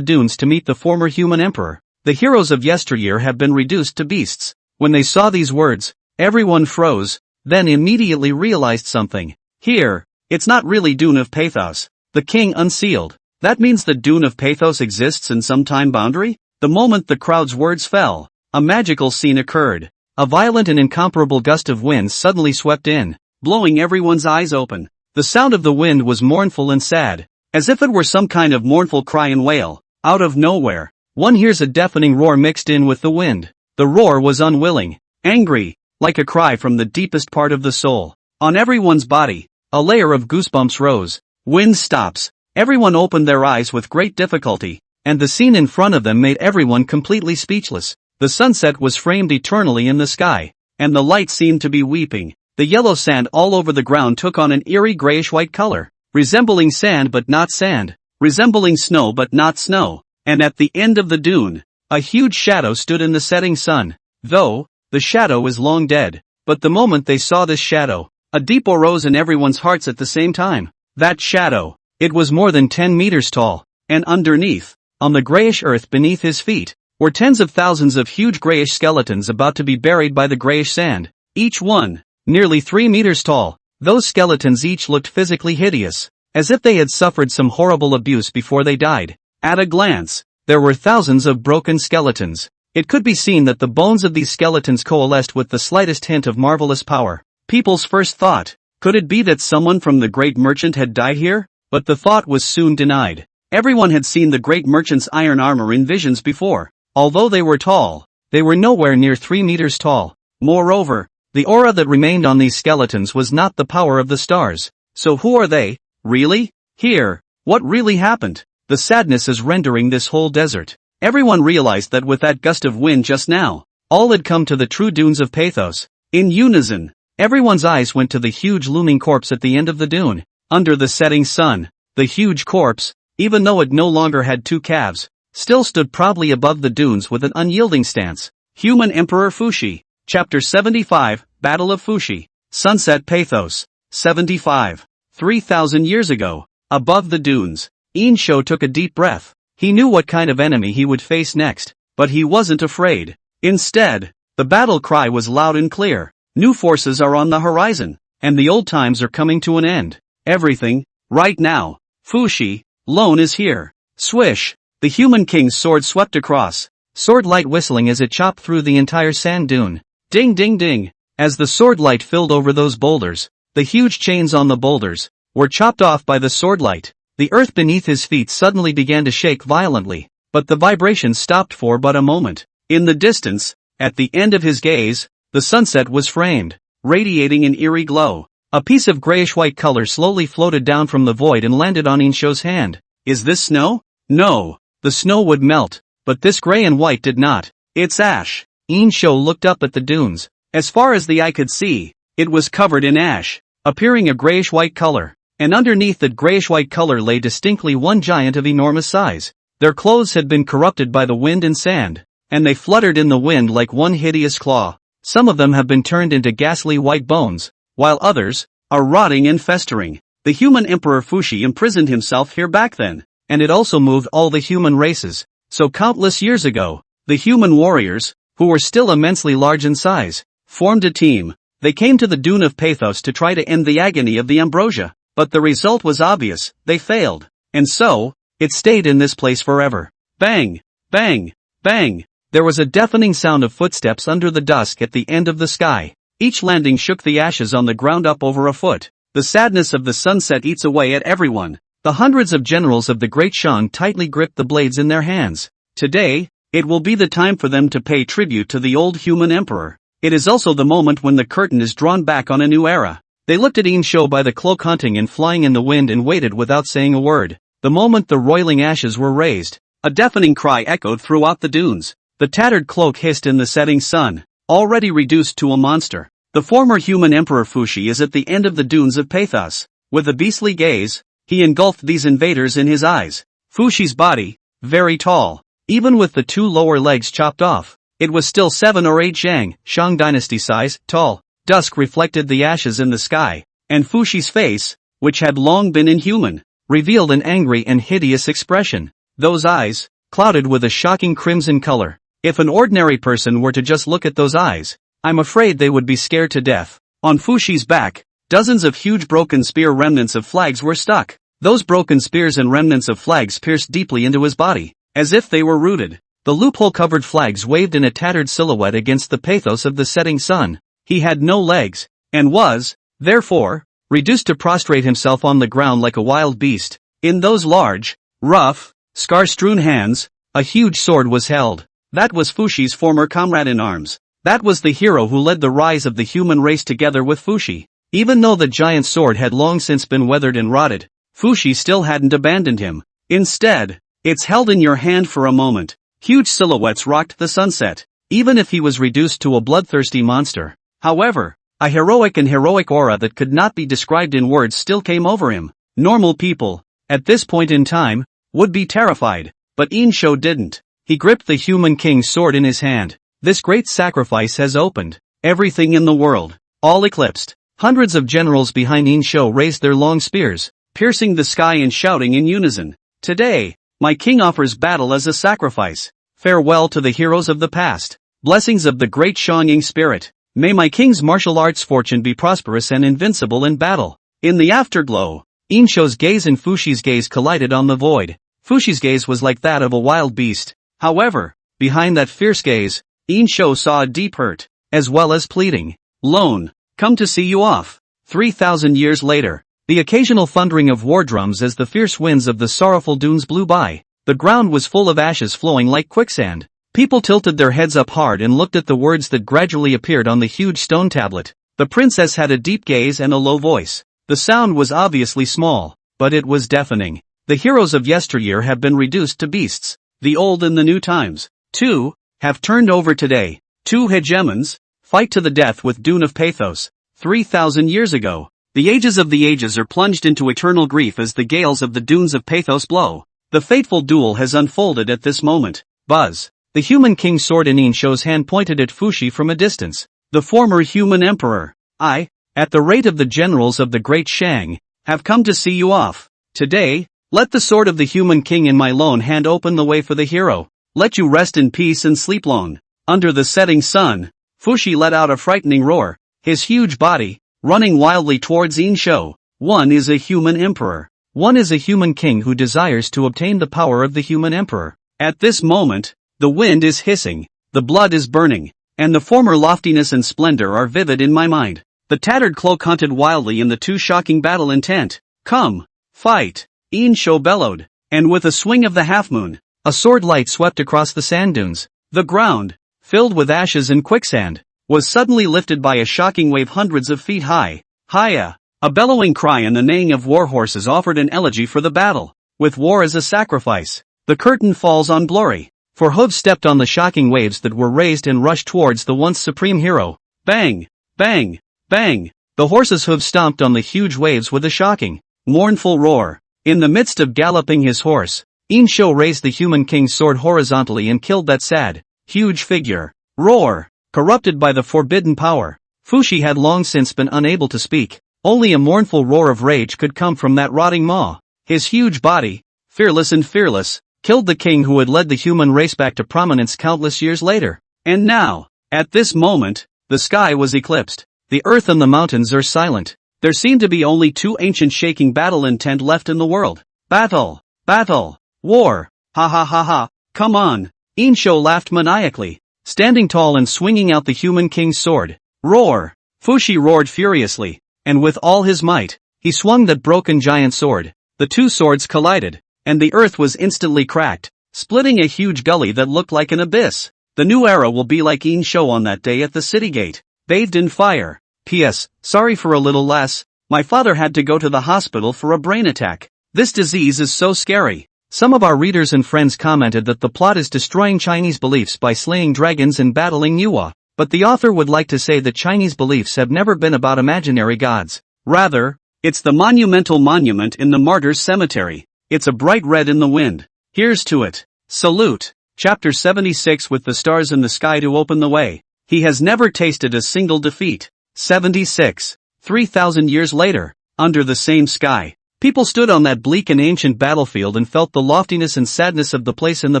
dunes to meet the former human emperor. The heroes of yesteryear have been reduced to beasts. When they saw these words, everyone froze, then immediately realized something. Here, it's not really Dune of Pathos. The king unsealed. That means the Dune of Pathos exists in some time boundary? The moment the crowd's words fell, a magical scene occurred. A violent and incomparable gust of wind suddenly swept in. blowing everyone's eyes open. The sound of the wind was mournful and sad, as if it were some kind of mournful cry and wail. Out of nowhere, one hears a deafening roar mixed in with the wind. The roar was unwilling, angry, like a cry from the deepest part of the soul. On everyone's body, a layer of goosebumps rose. Wind stops. Everyone opened their eyes with great difficulty, and the scene in front of them made everyone completely speechless. The sunset was framed eternally in the sky, and the light seemed to be weeping. The yellow sand all over the ground took on an eerie grayish-white color, resembling sand but not sand, resembling snow but not snow, and at the end of the dune, a huge shadow stood in the setting sun. Though the shadow is long dead, but the moment they saw this shadow, a deep awe rose in everyone's hearts at the same time. That shadow, it was more than 10 meters tall, and underneath, on the grayish earth beneath his feet, were tens of thousands of huge grayish skeletons about to be buried by the grayish sand, each one nearly 3 meters tall. Those skeletons each looked physically hideous, as if they had suffered some horrible abuse before they died. At a glance, there were thousands of broken skeletons. It could be seen that the bones of these skeletons coalesced with the slightest hint of marvelous power. People's first thought, could it be that someone from the great merchant had died here? But the thought was soon denied. Everyone had seen the great merchant's iron armor in visions before. Although they were tall, they were nowhere near 3 meters tall. Moreover, the aura that remained on these skeletons was not the power of the stars. So who are they, really? Here, what really happened? The sadness is rendering this whole desert. Everyone realized that with that gust of wind just now, all had come to the true dunes of Pathos. In unison, everyone's eyes went to the huge looming corpse at the end of the dune. Under the setting sun, the huge corpse, even though it no longer had 2 calves, still stood proudly above the dunes with an unyielding stance. Human Emperor Fuxi. Chapter 75, Battle of Fuxi. Sunset Pathos. 75. 3,000 years ago, above the dunes, Yin Shou took a deep breath. He knew what kind of enemy he would face next, but he wasn't afraid. Instead, the battle cry was loud and clear. New forces are on the horizon, and the old times are coming to an end. Everything, right now, Fuxi, lone is here. Swish, the human king's sword swept across, sword light whistling as it chopped through the entire sand dune. Ding ding ding, as the sword light filled over those boulders, the huge chains on the boulders were chopped off by the sword light. The earth beneath his feet suddenly began to shake violently, but the vibration stopped for but a moment. In the distance, at the end of his gaze, the sunset was framed, radiating an eerie glow. A piece of grayish-white color slowly floated down from the void and landed on Yin Shou's hand. Is this snow? No, the snow would melt, but this gray and white did not. It's ash. Yin Shou looked up at the dunes. As far as the eye could see, it was covered in ash, appearing a grayish-white color, and underneath that grayish-white color lay distinctly one giant of enormous size. Their clothes had been corrupted by the wind and sand, and they fluttered in the wind like one hideous claw. Some of them have been turned into ghastly white bones, while others are rotting and festering. The human Emperor Fuxi imprisoned himself here back then, and it also moved all the human races. So countless years ago, the human warriors, who were still immensely large in size, formed a team. They came to the dune of Pathos to try to end the agony of the ambrosia, but the result was obvious. They failed, and so it stayed in this place forever. Bang, bang, bang. There was a deafening sound of footsteps under the dusk at the end of the sky. Each landing shook the ashes on the ground up over a foot. The sadness of the sunset eats away at everyone. The hundreds of generals of the Great Shang tightly gripped the blades in their hands. Today, it will be the time for them to pay tribute to the old human emperor. It is also the moment when the curtain is drawn back on a new era. They looked at Yin Shou by the cloak hunting and flying in the wind and waited without saying a word. The moment the roiling ashes were raised, a deafening cry echoed throughout the dunes. The tattered cloak hissed in the setting sun, already reduced to a monster. The former human emperor Fuxi is at the end of the dunes of Pathos. With a beastly gaze, he engulfed these invaders in his eyes. Fuxi's body, very tall, even with the 2 lower legs chopped off, it was still 7 or 8 Shang Dynasty size, tall. Dusk reflected the ashes in the sky, and Fuxi's face, which had long been inhuman, revealed an angry and hideous expression. Those eyes, clouded with a shocking crimson color. If an ordinary person were to just look at those eyes, I'm afraid they would be scared to death. On Fuxi's back, dozens of huge broken spear remnants of flags were stuck. Those broken spears and remnants of flags pierced deeply into his body, as if they were rooted. The loophole-covered flags waved in a tattered silhouette against the pathos of the setting sun. He had no legs, and was, Therefore, reduced to prostrate himself on the ground like a wild beast, in those large, rough, scar-strewn hands, a huge sword was held. That was Fushi's former comrade in arms. That was the hero who led the rise of the human race together with Fushi. Even though the giant sword had long since been weathered and rotted, Fushi still hadn't abandoned him. Instead, it's held in your hand for a moment. Huge silhouettes rocked the sunset, even if he was reduced to a bloodthirsty monster. However, a heroic aura that could not be described in words still came over him. Normal people, at this point in time, would be terrified, but Yin Shou didn't. He gripped the human king's sword in his hand. This great sacrifice has opened. Everything in the world, all eclipsed. Hundreds of generals behind Yin Shou raised their long spears, piercing the sky and shouting in unison. Today, my king offers battle as a sacrifice. Farewell to the heroes of the past. Blessings of the Great Shang spirit. May my king's martial arts fortune be prosperous and invincible in battle. In the afterglow, Yin Shou's gaze and Fushi's gaze collided on the void. Fushi's gaze was like that of a wild beast. However, behind that fierce gaze, Yin Shou saw a deep hurt, as well as pleading. Lone, come to see you off. 3,000 years later, the occasional thundering of war drums as the fierce winds of the sorrowful dunes blew by. The ground was full of ashes flowing like quicksand. People tilted their heads up hard and looked at the words that gradually appeared on the huge stone tablet. The princess had a deep gaze and a low voice. The sound was obviously small, but it was deafening. The heroes of yesteryear have been reduced to beasts. The old and the new times, too, have turned over today. Two hegemons fight to the death with Dune of Pathos. 3,000 years ago, the ages of the ages are plunged into eternal grief as the gales of the dunes of Pathos blow. The fateful duel has unfolded at this moment. Buzz. The human king's sword in Yin Shou's hand pointed at Fushi from a distance. The former human emperor. I, at the rate of the generals of the Great Shang, have come to see you off. Today, let the sword of the human king in my lone hand open the way for the hero. Let you rest in peace and sleep long. Under the setting sun, Fushi let out a frightening roar, his huge body, running wildly towards Yin Shou. One is a human emperor. One is a human king who desires to obtain the power of the human emperor. At this moment, the wind is hissing, the blood is burning, and the former loftiness and splendor are vivid in my mind. The tattered cloak hunted wildly in the too shocking battle intent. Come, fight, Yin Shou bellowed, and with a swing of the half-moon, a sword light swept across the sand dunes. The ground, filled with ashes and quicksand, was suddenly lifted by a shocking wave hundreds of feet high. Hiya! A bellowing cry and the neighing of war horses offered an elegy for the battle. With war as a sacrifice, the curtain falls on glory. For hooves stepped on the shocking waves that were raised and rushed towards the once supreme hero. Bang! Bang! Bang! The horse's hooves stomped on the huge waves with a shocking, mournful roar. In the midst of galloping his horse, Yin Shou raised the human king's sword horizontally and killed that sad, huge figure. Roar! Corrupted by the forbidden power, Fushi had long since been unable to speak. Only a mournful roar of rage could come from that rotting maw. His huge body, fearless and fearless, killed the king who had led the human race back to prominence countless years later. And now, at this moment, the sky was eclipsed. The earth and the mountains are silent. There seemed to be only two ancient shaking battle intent left in the world. Battle! Battle! War! Ha ha ha ha! Come on! Yin Shou laughed maniacally, standing tall and swinging out the human king's sword. Roar! Fushi roared furiously, and with all his might, he swung that broken giant sword. The two swords collided, and the earth was instantly cracked, splitting a huge gully that looked like an abyss. The new era will be like Yin Shou on that day at the city gate, bathed in fire. P.S. Sorry for a little less, my father had to go to the hospital for a brain attack. This disease is so scary. Some of our readers and friends commented that the plot is destroying Chinese beliefs by slaying dragons and battling Yuwa, but the author would like to say that Chinese beliefs have never been about imaginary gods. Rather, it's the monumental monument in the martyrs' cemetery. It's a bright red in the wind. Here's to it. Salute. Chapter 76 with the stars in the sky to open the way. He has never tasted a single defeat. 76. 3,000 years later, under the same sky, people stood on that bleak and ancient battlefield and felt the loftiness and sadness of the place in the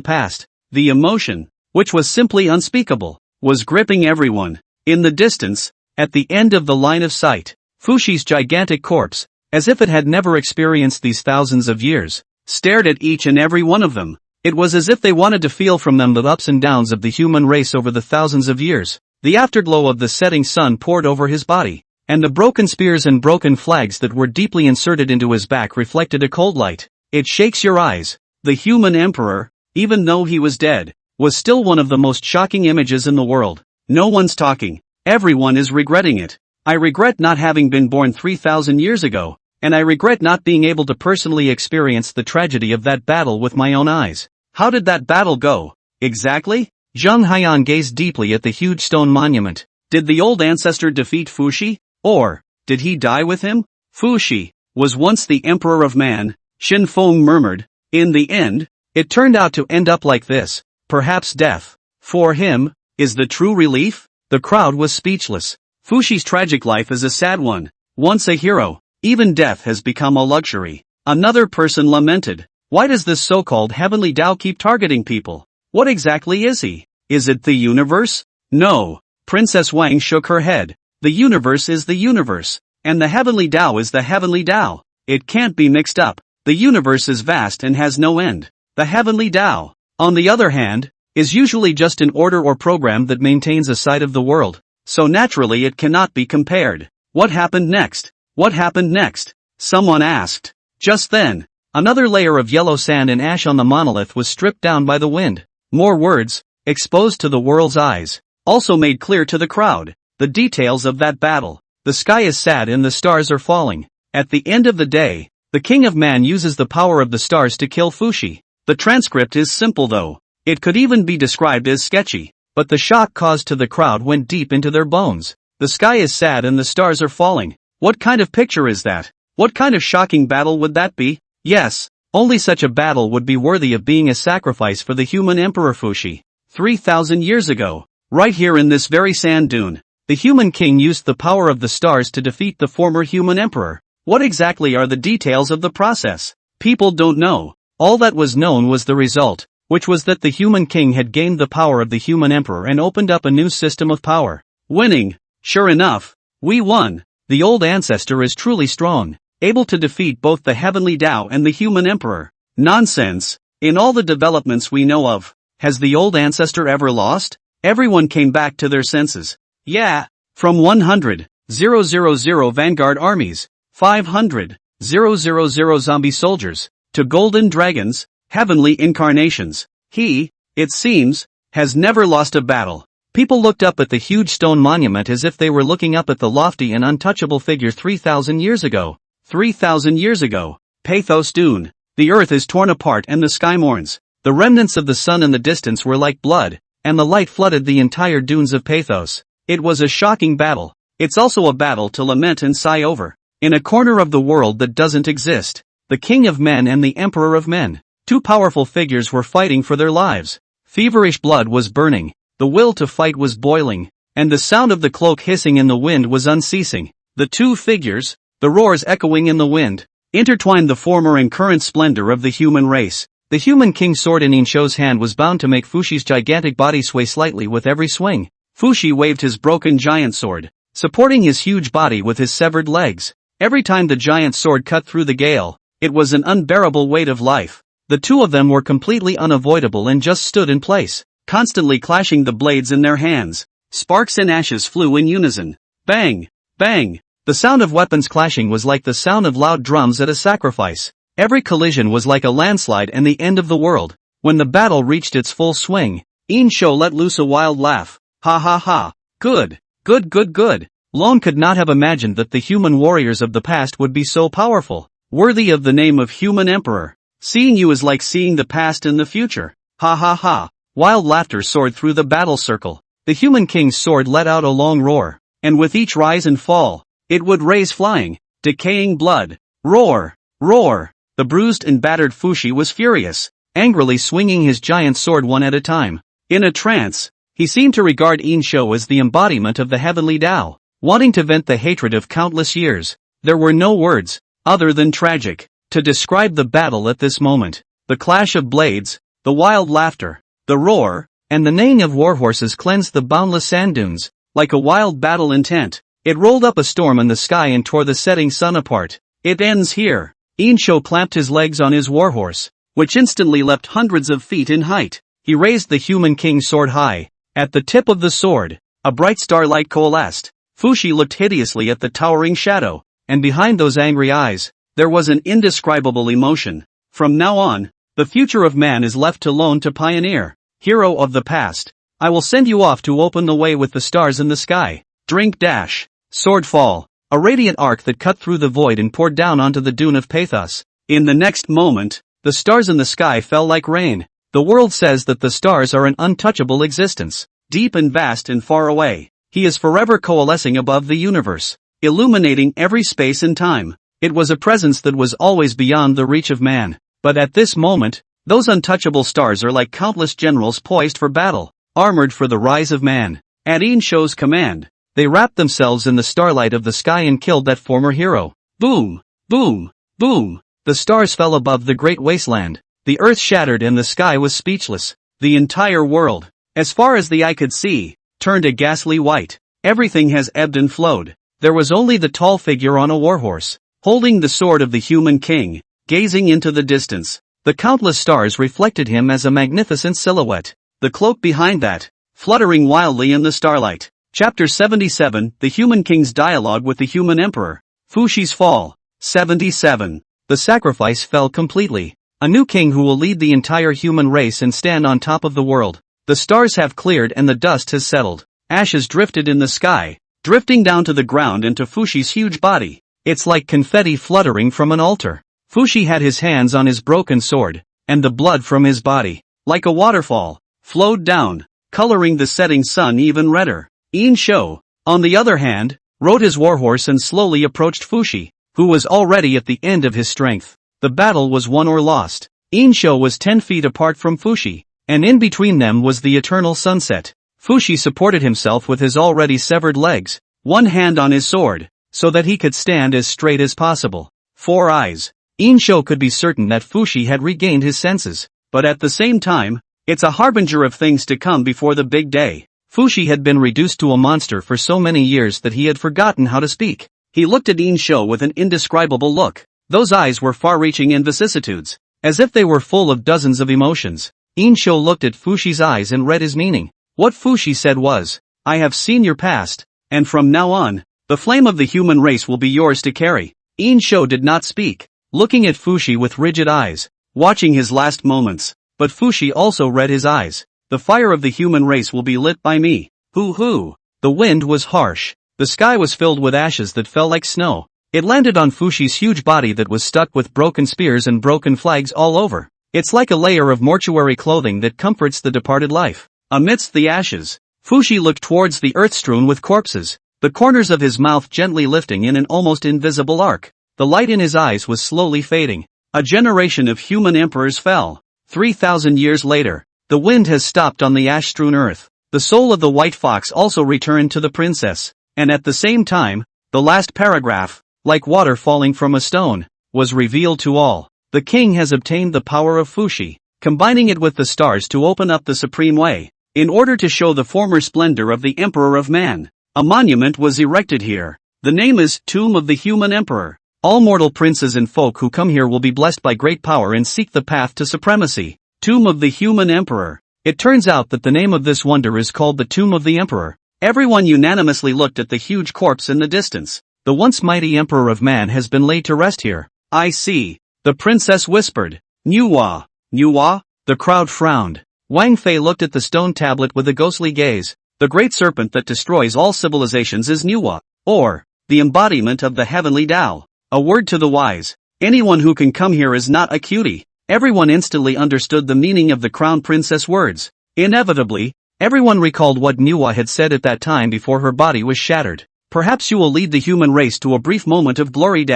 past. The emotion, which was simply unspeakable, was gripping everyone. In the distance, at the end of the line of sight, Fushi's gigantic corpse, as if it had never experienced these thousands of years, stared at each and every one of them. It was as if they wanted to feel from them the ups and downs of the human race over the thousands of years. The afterglow of the setting sun poured over his body, and the broken spears and broken flags that were deeply inserted into his back reflected a cold light. It shakes your eyes. The human emperor, even though he was dead, was still one of the most shocking images in the world. No one's talking. Everyone is regretting it. I regret not having been born 3,000 years ago, and I regret not being able to personally experience the tragedy of that battle with my own eyes. How did that battle go? Exactly? Zheng Haiyan gazed deeply at the huge stone monument. Did the old ancestor defeat Fuxi? Or, did he die with him? Fuxi was once the emperor of man, Xin Feng murmured. In the end, it turned out to end up like this. Perhaps death, for him, is the true relief? The crowd was speechless. Fuxi's tragic life is a sad one. Once a hero, even death has become a luxury. Another person lamented. Why does this so-called heavenly Tao keep targeting people? What exactly is he? Is it the universe? No. Princess Wang shook her head. The universe is the universe, and the heavenly Tao is the heavenly Tao. It can't be mixed up. The universe is vast and has no end. The heavenly Tao, on the other hand, is usually just an order or program that maintains a side of the world, so naturally it cannot be compared. What happened next? What happened next? Someone asked. Just then, another layer of yellow sand and ash on the monolith was stripped down by the wind. More words, exposed to the world's eyes, also made clear to the crowd the details of that battle. The sky is sad and the stars are falling. At the end of the day, the King of Man uses the power of the stars to kill Fuxi. The transcript is simple though. It could even be described as sketchy, but the shock caused to the crowd went deep into their bones. The sky is sad and the stars are falling. What kind of picture is that? What kind of shocking battle would that be? Yes, only such a battle would be worthy of being a sacrifice for the human emperor Fuxi. 3,000 years ago, right here in this very sand dune, the human king used the power of the stars to defeat the former human emperor. What exactly are the details of the process? People don't know. All that was known was the result, which was that the human king had gained the power of the human emperor and opened up a new system of power. Winning. Sure enough, we won. The old ancestor is truly strong, able to defeat both the heavenly Tao and the human emperor. Nonsense. In all the developments we know of, has the old ancestor ever lost? Everyone came back to their senses. Yeah. From 100,000 vanguard armies, 500,000 zombie soldiers, to golden dragons, heavenly incarnations. He, it seems, has never lost a battle. People looked up at the huge stone monument as if they were looking up at the lofty and untouchable figure 3,000 years ago. 3,000 years ago. Pathos Dune. The earth is torn apart and the sky mourns. The remnants of the sun in the distance were like blood, and the light flooded the entire dunes of Pathos. It was a shocking battle. It's also a battle to lament and sigh over. In a corner of the world that doesn't exist, the King of Men and the Emperor of Men, two powerful figures were fighting for their lives. Feverish blood was burning, the will to fight was boiling, and the sound of the cloak hissing in the wind was unceasing. The two figures, the roars echoing in the wind, intertwined the former and current splendor of the human race. The human king's sword in Yin Shou's hand was bound to make Fuxi's gigantic body sway slightly with every swing. Fuxi waved his broken giant sword, supporting his huge body with his severed legs. Every time the giant sword cut through the gale, it was an unbearable weight of life. The two of them were completely unavoidable and just stood in place, constantly clashing the blades in their hands. Sparks and ashes flew in unison. Bang! Bang! The sound of weapons clashing was like the sound of loud drums at a sacrifice. Every collision was like a landslide and the end of the world. When the battle reached its full swing, Yin Shou let loose a wild laugh. Ha ha ha. Good. Good good good. Long could not have imagined that the human warriors of the past would be so powerful. Worthy of the name of human emperor. Seeing you is like seeing the past and the future. Ha ha ha. Wild laughter soared through the battle circle. The human king's sword let out a long roar, and with each rise and fall, it would raise flying, decaying blood. Roar! Roar! The bruised and battered Fuxi was furious, angrily swinging his giant sword one at a time. In a trance, he seemed to regard Yin Shou as the embodiment of the heavenly Tao, wanting to vent the hatred of countless years. There were no words, other than tragic, to describe the battle at this moment. The clash of blades, the wild laughter, the roar, and the neighing of warhorses cleansed the boundless sand dunes. Like a wild battle intent, it rolled up a storm in the sky and tore the setting sun apart. It ends here. Yin Shou clamped his legs on his warhorse, which instantly leapt hundreds of feet in height. He raised the human king's sword high. At the tip of the sword, a bright starlight coalesced, Fuxi looked hideously at the towering shadow, and behind those angry eyes, there was an indescribable emotion. From now on, the future of man is left alone to pioneer. Hero of the past, I will send you off to open the way with the stars in the sky. Drink dash. Sword fall. A radiant arc that cut through the void and poured down onto the dune of pathos. In the next moment, the stars in the sky fell like rain. The world says that the stars are an untouchable existence, deep and vast and far away. He is forever coalescing above the universe, illuminating every space and time. It was a presence that was always beyond the reach of man. But at this moment, those untouchable stars are like countless generals poised for battle, armored for the rise of man. At Yin Shou's command, they wrapped themselves in the starlight of the sky and killed that former hero. Boom! Boom! Boom! The stars fell above the great wasteland. The earth shattered and the sky was speechless. The entire world, as far as the eye could see, turned a ghastly white. Everything has ebbed and flowed. There was only the tall figure on a warhorse, holding the sword of the human king, gazing into the distance. The countless stars reflected him as a magnificent silhouette. The cloak behind that, fluttering wildly in the starlight. Chapter 77, The Human King's Dialogue with the Human Emperor. Fuxi's Fall. 77. The sacrifice fell completely. A new king who will lead the entire human race and stand on top of the world. The stars have cleared and the dust has settled. Ashes drifted in the sky, drifting down to the ground into Fuxi's huge body. It's like confetti fluttering from an altar. Fuxi had his hands on his broken sword, and the blood from his body, like a waterfall, flowed down, coloring the setting sun even redder. Yin Shou, on the other hand, rode his warhorse and slowly approached Fuxi, who was already at the end of his strength. The battle was won or lost. Yin Shou was 10 feet apart from Fuxi, and in between them was the eternal sunset. Fuxi supported himself with his already severed legs, one hand on his sword, so that he could stand as straight as possible. 4 eyes. Yin Shou could be certain that Fuxi had regained his senses, but at the same time, it's a harbinger of things to come before the big day. Fuxi had been reduced to a monster for so many years that he had forgotten how to speak. He looked at Yin Shou with an indescribable look. Those eyes were far-reaching in vicissitudes, as if they were full of dozens of emotions. Yin Shou looked at Fuxi's eyes and read his meaning. What Fuxi said was, I have seen your past, and from now on, the flame of the human race will be yours to carry. Yin Shou did not speak, looking at Fuxi with rigid eyes, watching his last moments. But Fuxi also read his eyes. The fire of the human race will be lit by me. Hoo-hoo. The wind was harsh. The sky was filled with ashes that fell like snow. It landed on Fuxi's huge body that was stuck with broken spears and broken flags all over. It's like a layer of mortuary clothing that comforts the departed life. Amidst the ashes, Fuxi looked towards the earth strewn with corpses, the corners of his mouth gently lifting in an almost invisible arc. The light in his eyes was slowly fading. A generation of human emperors fell. 3,000 years later, the wind has stopped on the ash-strewn earth. The soul of the white fox also returned to the princess, and at the same time, the last paragraph, like water falling from a stone, was revealed to all. The king has obtained the power of Fuxi, combining it with the stars to open up the supreme way. In order to show the former splendor of the Emperor of Man, a monument was erected here. The name is Tomb of the Human Emperor. All mortal princes and folk who come here will be blessed by great power and seek the path to supremacy. Tomb of the Human Emperor. It turns out that the name of this wonder is called the Tomb of the Emperor. Everyone unanimously looked at the huge corpse in the distance. The once mighty Emperor of Man has been laid to rest here. I see. The princess whispered. Nuwa. Nuwa? The crowd frowned. Wang Fei looked at the stone tablet with a ghostly gaze. The great serpent that destroys all civilizations is Nuwa, or the embodiment of the heavenly Tao. A word to the wise. Anyone who can come here is not a cutie. Everyone instantly understood the meaning of the crown princess words. Inevitably, everyone recalled what Nuwa had said at that time before her body was shattered. Perhaps you will lead the human race to a brief moment of glory.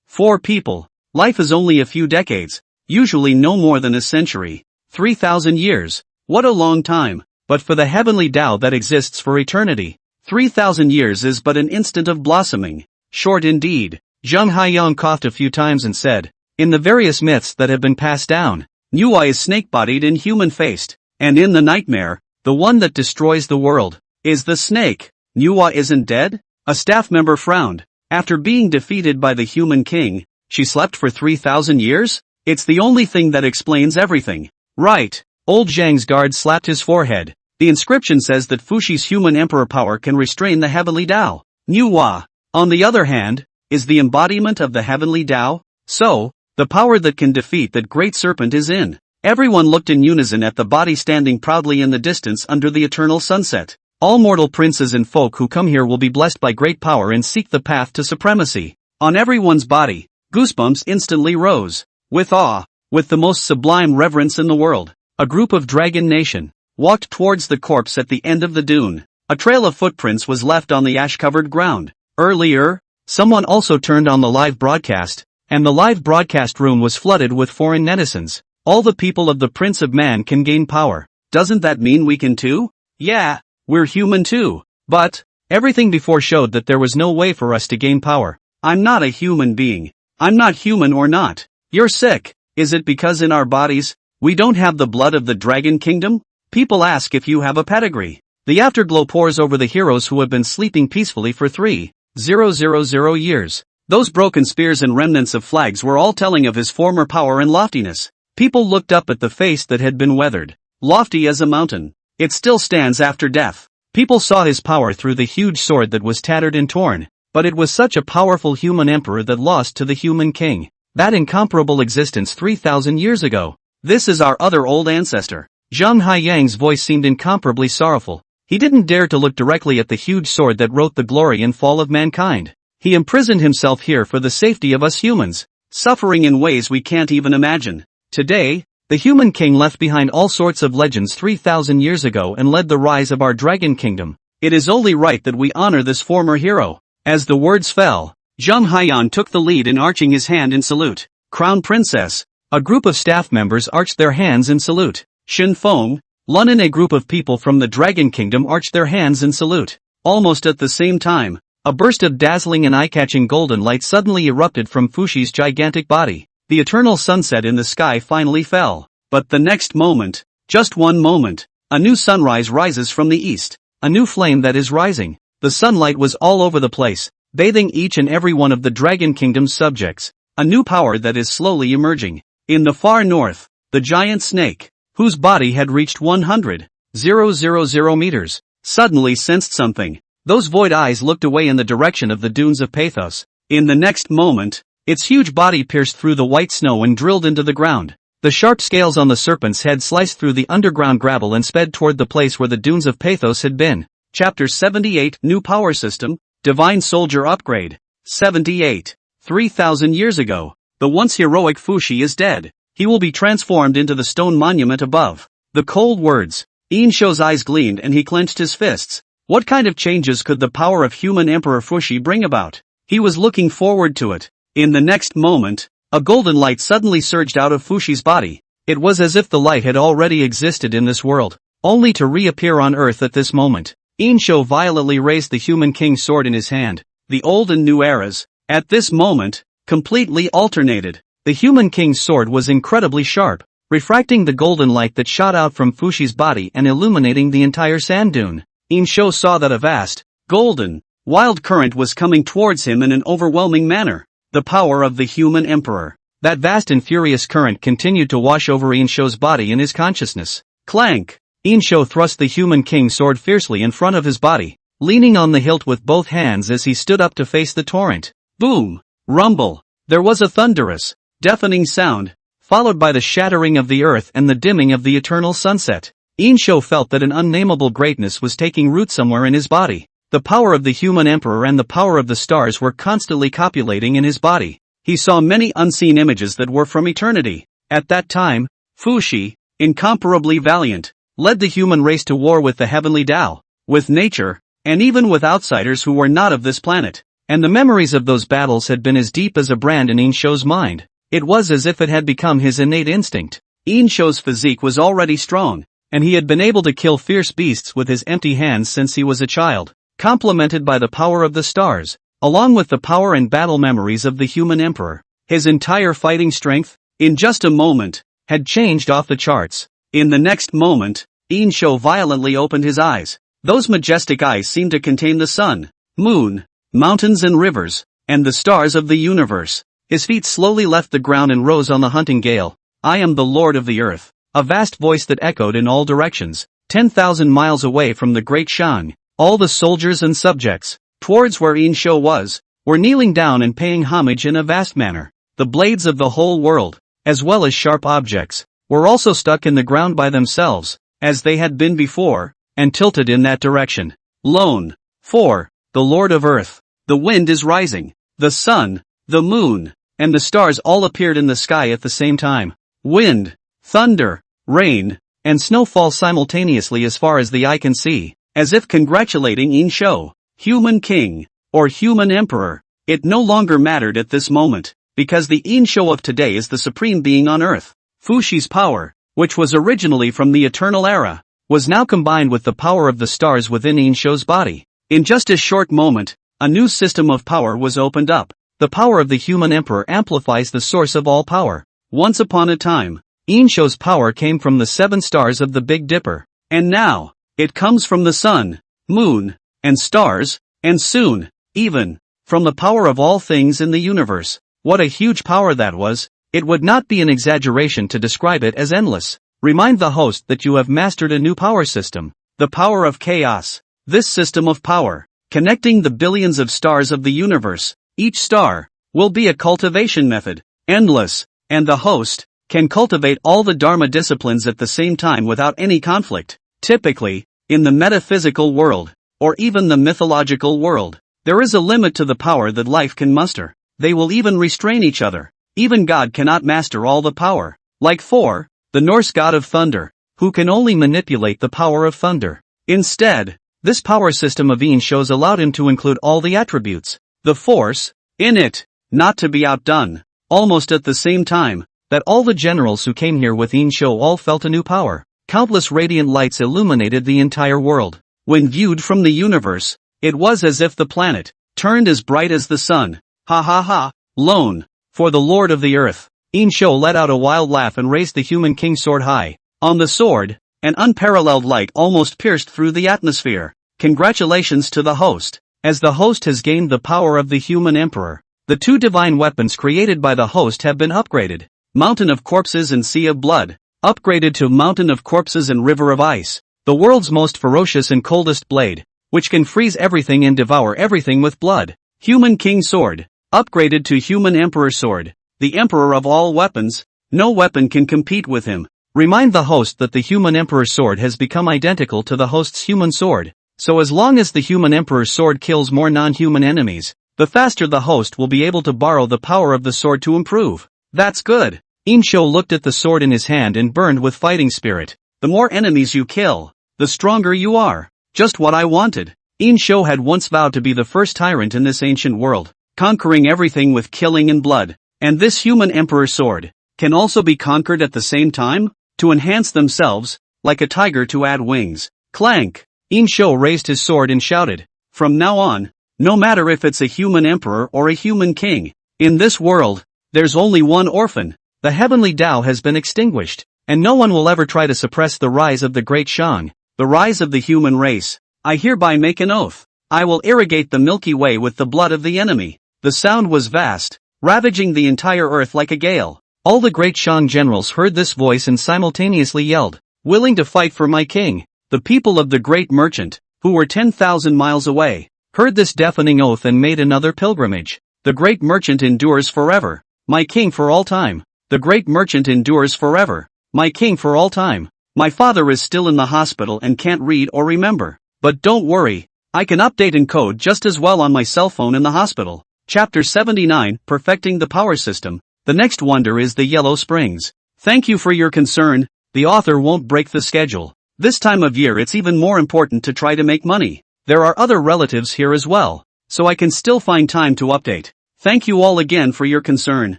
4 people. Life is only a few decades, usually no more than a century. 3,000 years. What a long time. But for the heavenly Tao that exists for eternity, 3,000 years is but an instant of blossoming. Short indeed. Zheng Haiyang coughed a few times and said, in the various myths that have been passed down, Nuwa is snake-bodied and human-faced, and in the nightmare, the one that destroys the world, is the snake. Nuwa isn't dead? A staff member frowned. After being defeated by the human king, she slept for 3,000 years? It's the only thing that explains everything. Right. Old Zhang's guard slapped his forehead. The inscription says that Fuxi's human emperor power can restrain the heavenly Tao. Nuwa, on the other hand, is the embodiment of the heavenly Tao, so, the power that can defeat that great serpent is in. Everyone looked in unison at the body standing proudly in the distance under the eternal sunset. All mortal princes and folk who come here will be blessed by great power and seek the path to supremacy. On everyone's body, goosebumps instantly rose. With awe, with the most sublime reverence in the world, a group of Dragon Nation walked towards the corpse at the end of the dune. A trail of footprints was left on the ash-covered ground. Earlier, someone also turned on the live broadcast, and the live broadcast room was flooded with foreign netizens. All the people of the Prince of Man can gain power. Doesn't that mean we can too? Yeah, we're human too. But, everything before showed that there was no way for us to gain power. I'm not a human being. I'm not human or not. You're sick. Is it because in our bodies, we don't have the blood of the Dragon Kingdom? People ask if you have a pedigree. The afterglow pours over the heroes who have been sleeping peacefully for 3,000 years. Those broken spears and remnants of flags were all telling of his former power and loftiness. People looked up at the face that had been weathered, lofty as a mountain. It still stands after death. People saw his power through the huge sword that was tattered and torn, but it was such a powerful human emperor that lost to the human king. That incomparable existence 3,000 years ago. This is our other old ancestor. Zhang Haiyang's voice seemed incomparably sorrowful. He didn't dare to look directly at the huge sword that wrote the glory and fall of mankind. He imprisoned himself here for the safety of us humans, suffering in ways we can't even imagine. Today, the human king left behind all sorts of legends 3,000 years ago and led the rise of our dragon kingdom. It is only right that we honor this former hero. As the words fell, Zhang Haiyan took the lead in arching his hand in salute. Crown Princess. A group of staff members arched their hands in salute. Shen Feng, Lun and a group of people from the Dragon Kingdom arched their hands in salute. Almost at the same time, a burst of dazzling and eye-catching golden light suddenly erupted from Fushi's gigantic body. The eternal sunset in the sky finally fell. But the next moment, just one moment, a new sunrise rises from the east. A new flame that is rising. The sunlight was all over the place, bathing each and every one of the Dragon Kingdom's subjects. A new power that is slowly emerging. In the far north, the giant snake, whose body had reached 100,000 meters, suddenly sensed something. Those void eyes looked away in the direction of the dunes of Pathos. In the next moment, its huge body pierced through the white snow and drilled into the ground. The sharp scales on the serpent's head sliced through the underground gravel and sped toward the place where the dunes of Pathos had been. Chapter 78, New Power System, Divine Soldier Upgrade. 78. 3,000 years ago, the once heroic Fushi is dead. He will be transformed into the stone monument above. The cold words. Yin Shou's eyes gleamed and he clenched his fists. What kind of changes could the power of human Emperor Fushi bring about? He was looking forward to it. In the next moment, a golden light suddenly surged out of Fushi's body. It was as if the light had already existed in this world, only to reappear on Earth at this moment. Yin Shou violently raised the human king's sword in his hand. The old and new eras, at this moment, completely alternated. The human king's sword was incredibly sharp, refracting the golden light that shot out from Fushi's body and illuminating the entire sand dune. Yin Shou saw that a vast, golden, wild current was coming towards him in an overwhelming manner. The power of the human emperor. That vast and furious current continued to wash over Yin Shou's body and his consciousness. Clank! Yin Shou thrust the human king's sword fiercely in front of his body, leaning on the hilt with both hands as he stood up to face the torrent. Boom! Rumble! There was a thunderous, deafening sound, followed by the shattering of the earth and the dimming of the eternal sunset. Yin Shou felt that an unnameable greatness was taking root somewhere in his body. The power of the human emperor and the power of the stars were constantly copulating in his body. He saw many unseen images that were from eternity. At that time, Fushi, incomparably valiant, led the human race to war with the heavenly Tao, with nature, and even with outsiders who were not of this planet. And the memories of those battles had been as deep as a brand in Yin Shou's mind. It was as if it had become his innate instinct. Yin Shou's physique was already strong, and he had been able to kill fierce beasts with his empty hands since he was a child, complemented by the power of the stars, along with the power and battle memories of the human emperor. His entire fighting strength, in just a moment, had changed off the charts. In the next moment, Yin Shou violently opened his eyes. Those majestic eyes seemed to contain the sun, moon, mountains and rivers, and the stars of the universe. His feet slowly left the ground and rose on the hunting gale. I am the Lord of the Earth. A vast voice that echoed in all directions, 10,000 miles away from the Great Shang. All the soldiers and subjects, towards where Yin Shou was, were kneeling down and paying homage in a vast manner. The blades of the whole world, as well as sharp objects, were also stuck in the ground by themselves, as they had been before, and tilted in that direction. Lone. 4. The Lord of Earth. The wind is rising. The sun, the moon, and the stars all appeared in the sky at the same time. Wind, thunder, rain, and snow fall simultaneously as far as the eye can see, as if congratulating Yin Shou, human king, or human emperor. It no longer mattered at this moment, because the Yin Shou of today is the supreme being on earth. Fushi's power, which was originally from the eternal era, was now combined with the power of the stars within Yin Shou's body. In just a short moment, a new system of power was opened up. The power of the human emperor amplifies the source of all power. Once upon a time, Yin Shou's power came from the 7 stars of the Big Dipper, and now, it comes from the sun, moon, and stars, and soon, even, from the power of all things in the universe. What a huge power that was! It would not be an exaggeration to describe it as endless. Remind the host that you have mastered a new power system, the power of chaos. This system of power, connecting the billions of stars of the universe, each star, will be a cultivation method, endless, and the host can cultivate all the Dharma disciplines at the same time without any conflict. Typically, in the metaphysical world, or even the mythological world, there is a limit to the power that life can muster. They will even restrain each other. Even God cannot master all the power. Like Thor, the Norse god of thunder, who can only manipulate the power of thunder. Instead, this power system of Yin Shou's allowed him to include all the attributes, the force, in it, not to be outdone. Almost at the same time, that all the generals who came here with Yin Shou all felt a new power. Countless radiant lights illuminated the entire world. When viewed from the universe, it was as if the planet turned as bright as the sun. Ha ha ha, lone, for the Lord of the Earth. Yin Shou let out a wild laugh and raised the human king's sword high. On the sword, an unparalleled light almost pierced through the atmosphere. Congratulations to the host, as the host has gained the power of the human emperor. The 2 divine weapons created by the host have been upgraded. Mountain of Corpses and Sea of Blood, upgraded to Mountain of Corpses and River of Ice, the world's most ferocious and coldest blade, which can freeze everything and devour everything with blood. Human King Sword, upgraded to Human Emperor Sword, the emperor of all weapons. No weapon can compete with him. Remind the host that the Human Emperor Sword has become identical to the host's human sword, so as long as the Human Emperor Sword kills more non-human enemies, the faster the host will be able to borrow the power of the sword to improve. That's good. Yin Shou looked at the sword in his hand and burned with fighting spirit. The more enemies you kill, the stronger you are. Just what I wanted. Yin Shou had once vowed to be the first tyrant in this ancient world, conquering everything with killing and blood. And this Human Emperor Sword can also be conquered at the same time, to enhance themselves, like a tiger to add wings. Clank! Yin Shou raised his sword and shouted, "From now on, no matter if it's a human emperor or a human king, in this world, there's only one orphan. The heavenly Tao has been extinguished, and no one will ever try to suppress the rise of the Great Shang, the rise of the human race. I hereby make an oath. I will irrigate the Milky Way with the blood of the enemy." The sound was vast, ravaging the entire earth like a gale. All the Great Shang generals heard this voice and simultaneously yelled, "Willing to fight for my king." The people of the great merchant, who were 10,000 miles away, heard this deafening oath and made another pilgrimage. The great merchant endures forever, my king for all time. The great merchant endures forever, my king for all time. My father is still in the hospital and can't read or remember. But don't worry, I can update and code just as well on my cell phone in the hospital. Chapter 79, Perfecting the Power System. The next wonder is the Yellow Springs. Thank you for your concern. The author won't break the schedule. This time of year it's even more important to try to make money. There are other relatives here as well, so I can still find time to update. Thank you all again for your concern.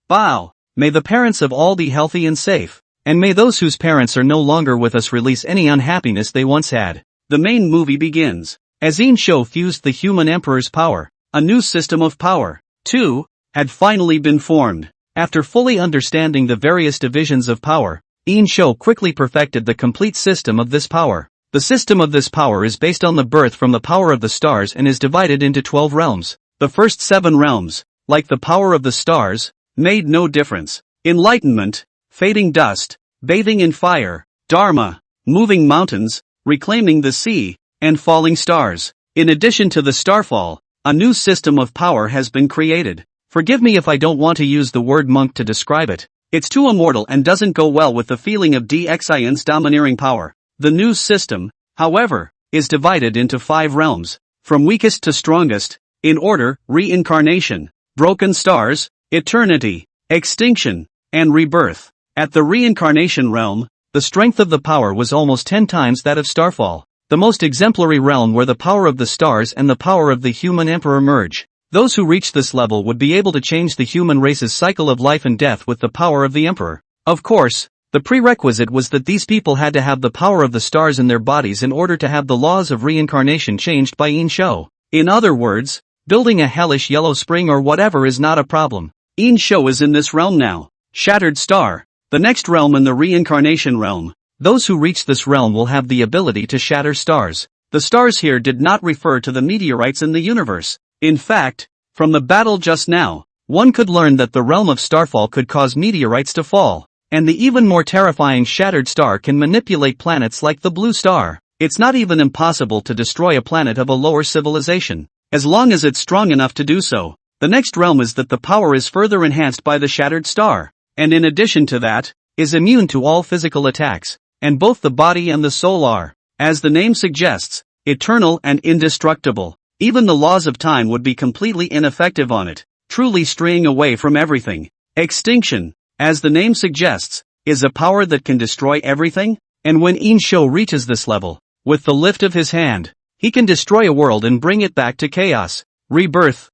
Bow. May the parents of all be healthy and safe, and may those whose parents are no longer with us release any unhappiness they once had. The main movie begins. As Yin Shou fused the human emperor's power, a new system of power, too, had finally been formed. After fully understanding the various divisions of power, Yin Shou quickly perfected the complete system of this power. The system of this power is based on the birth from the power of the stars and is divided into 12 realms. The first 7 realms, like the power of the stars, made no difference. Enlightenment, fading dust, bathing in fire, Dharma, moving mountains, reclaiming the sea, and falling stars. In addition to the starfall, a new system of power has been created. Forgive me if I don't want to use the word monk to describe it. It's too immortal and doesn't go well with the feeling of Xian's domineering power. The new system, however, is divided into 5 realms, from weakest to strongest, in order: reincarnation, broken stars, eternity, extinction, and rebirth. At the reincarnation realm, the strength of the power was almost 10 times that of Starfall, the most exemplary realm where the power of the stars and the power of the human emperor merge. Those who reached this level would be able to change the human race's cycle of life and death with the power of the emperor. Of course, the prerequisite was that these people had to have the power of the stars in their bodies in order to have the laws of reincarnation changed by Yin Shou. In other words, building a hellish yellow spring or whatever is not a problem. Yin Shou is in this realm now. Shattered Star, the next realm in the reincarnation realm. Those who reach this realm will have the ability to shatter stars. The stars here did not refer to the meteorites in the universe. In fact, from the battle just now, one could learn that the realm of Starfall could cause meteorites to fall. And the even more terrifying Shattered Star can manipulate planets like the Blue Star. It's not even impossible to destroy a planet of a lower civilization, as long as it's strong enough to do so. The next realm is that the power is further enhanced by the Shattered Star, and in addition to that, is immune to all physical attacks, and both the body and the soul are, as the name suggests, eternal and indestructible. Even the laws of time would be completely ineffective on it, truly straying away from everything. Extinction, as the name suggests, is a power that can destroy everything, and when Yin Shou reaches this level, with the lift of his hand, he can destroy a world and bring it back to chaos. Rebirth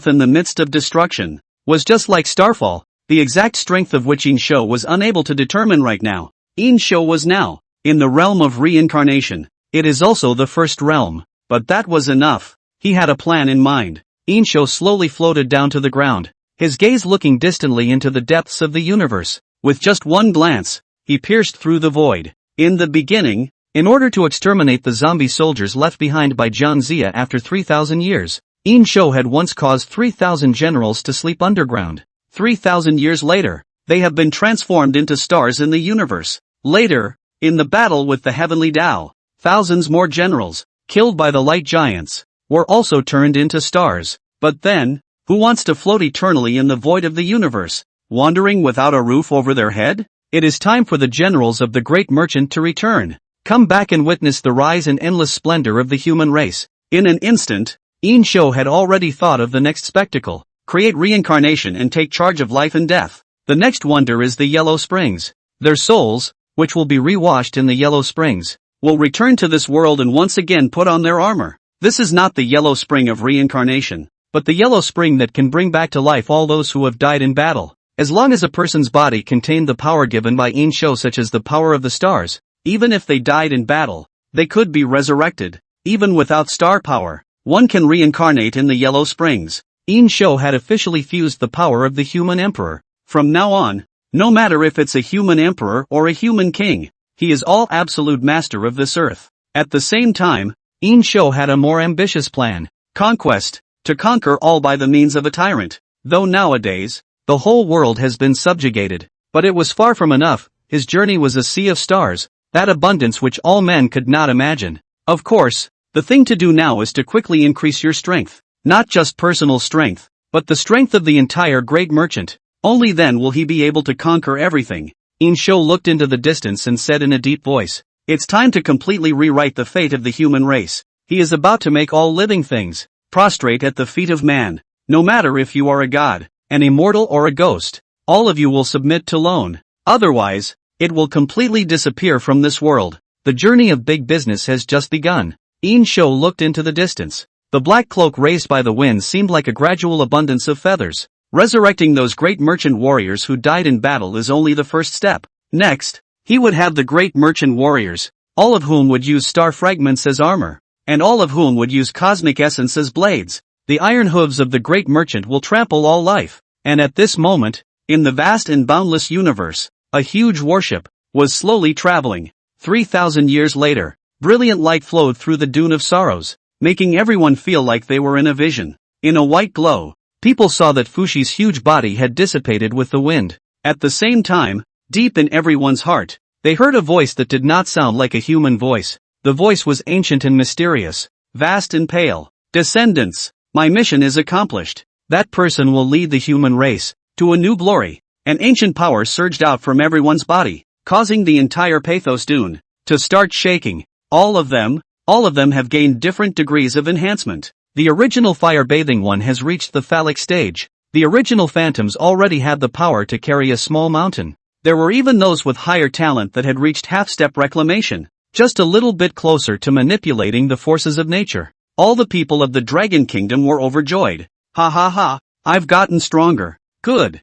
in the midst of destruction, was just like Starfall, the exact strength of which Yin Shou was unable to determine right now. Yin Shou was now in the realm of reincarnation. It is also the first realm, but that was enough. He had a plan in mind. Yin Shou slowly floated down to the ground, his gaze looking distantly into the depths of the universe. With just one glance, he pierced through the void. In the beginning, in order to exterminate the zombie soldiers left behind by Jiang Zia after 3,000 years, Yin Shou had once caused 3,000 generals to sleep underground. 3,000 years later, they have been transformed into stars in the universe. Later, in the battle with the heavenly Tao, thousands more generals, killed by the light giants, were also turned into stars. But then, who wants to float eternally in the void of the universe, wandering without a roof over their head? It is time for the generals of the great merchant to return. Come back and witness the rise and endless splendor of the human race. In an instant, Yin Shou had already thought of the next spectacle: create reincarnation and take charge of life and death. The next wonder is the Yellow Springs. Their souls, which will be rewashed in the Yellow Springs, will return to this world and once again put on their armor. This is not the Yellow Spring of reincarnation, but the Yellow Spring that can bring back to life all those who have died in battle. As long as a person's body contained the power given by Yin Shou, such as the power of the stars, even if they died in battle, they could be resurrected. Even without star power, one can reincarnate in the Yellow Springs. Yin Shou had officially fused the power of the human emperor. From now on, no matter if it's a human emperor or a human king, he is all absolute master of this earth. At the same time, Yin Shou had a more ambitious plan: conquest, to conquer all by the means of a tyrant. Though nowadays, the whole world has been subjugated, but it was far from enough. His journey was a sea of stars, that abundance which all men could not imagine. Of course, the thing to do now is to quickly increase your strength, not just personal strength, but the strength of the entire great merchant. Only then will he be able to conquer everything. Yin Shou looked into the distance and said in a deep voice, "It's time to completely rewrite the fate of the human race. He is about to make all living things prostrate at the feet of man. No matter if you are a god, an immortal or a ghost, all of you will submit to Lone. Otherwise, it will completely disappear from this world. The journey of big business has just begun." Yin Shou looked into the distance. The black cloak raised by the wind seemed like a gradual abundance of feathers. Resurrecting those great merchant warriors who died in battle is only the first step. Next, he would have the great merchant warriors, all of whom would use star fragments as armor, and all of whom would use cosmic essence as blades. The iron hooves of the great merchant will trample all life. And at this moment, in the vast and boundless universe, a huge warship was slowly traveling. 3,000 years later, brilliant light flowed through the dune of sorrows, making everyone feel like they were in a vision. In a white glow, people saw that Fushi's huge body had dissipated with the wind. At the same time, deep in everyone's heart, they heard a voice that did not sound like a human voice. The voice was ancient and mysterious, vast and pale. "Descendants, my mission is accomplished. That person will lead the human race to a new glory. An ancient power surged out from everyone's body, causing the entire Pathos Dune to start shaking. All of them have gained different degrees of enhancement. The original fire-bathing one has reached the phallic stage. The original phantoms already had the power to carry a small mountain. There were even those with higher talent that had reached half-step reclamation, just a little bit closer to manipulating the forces of nature. All the people of the Dragon Kingdom were overjoyed. Ha ha ha, I've gotten stronger. Good.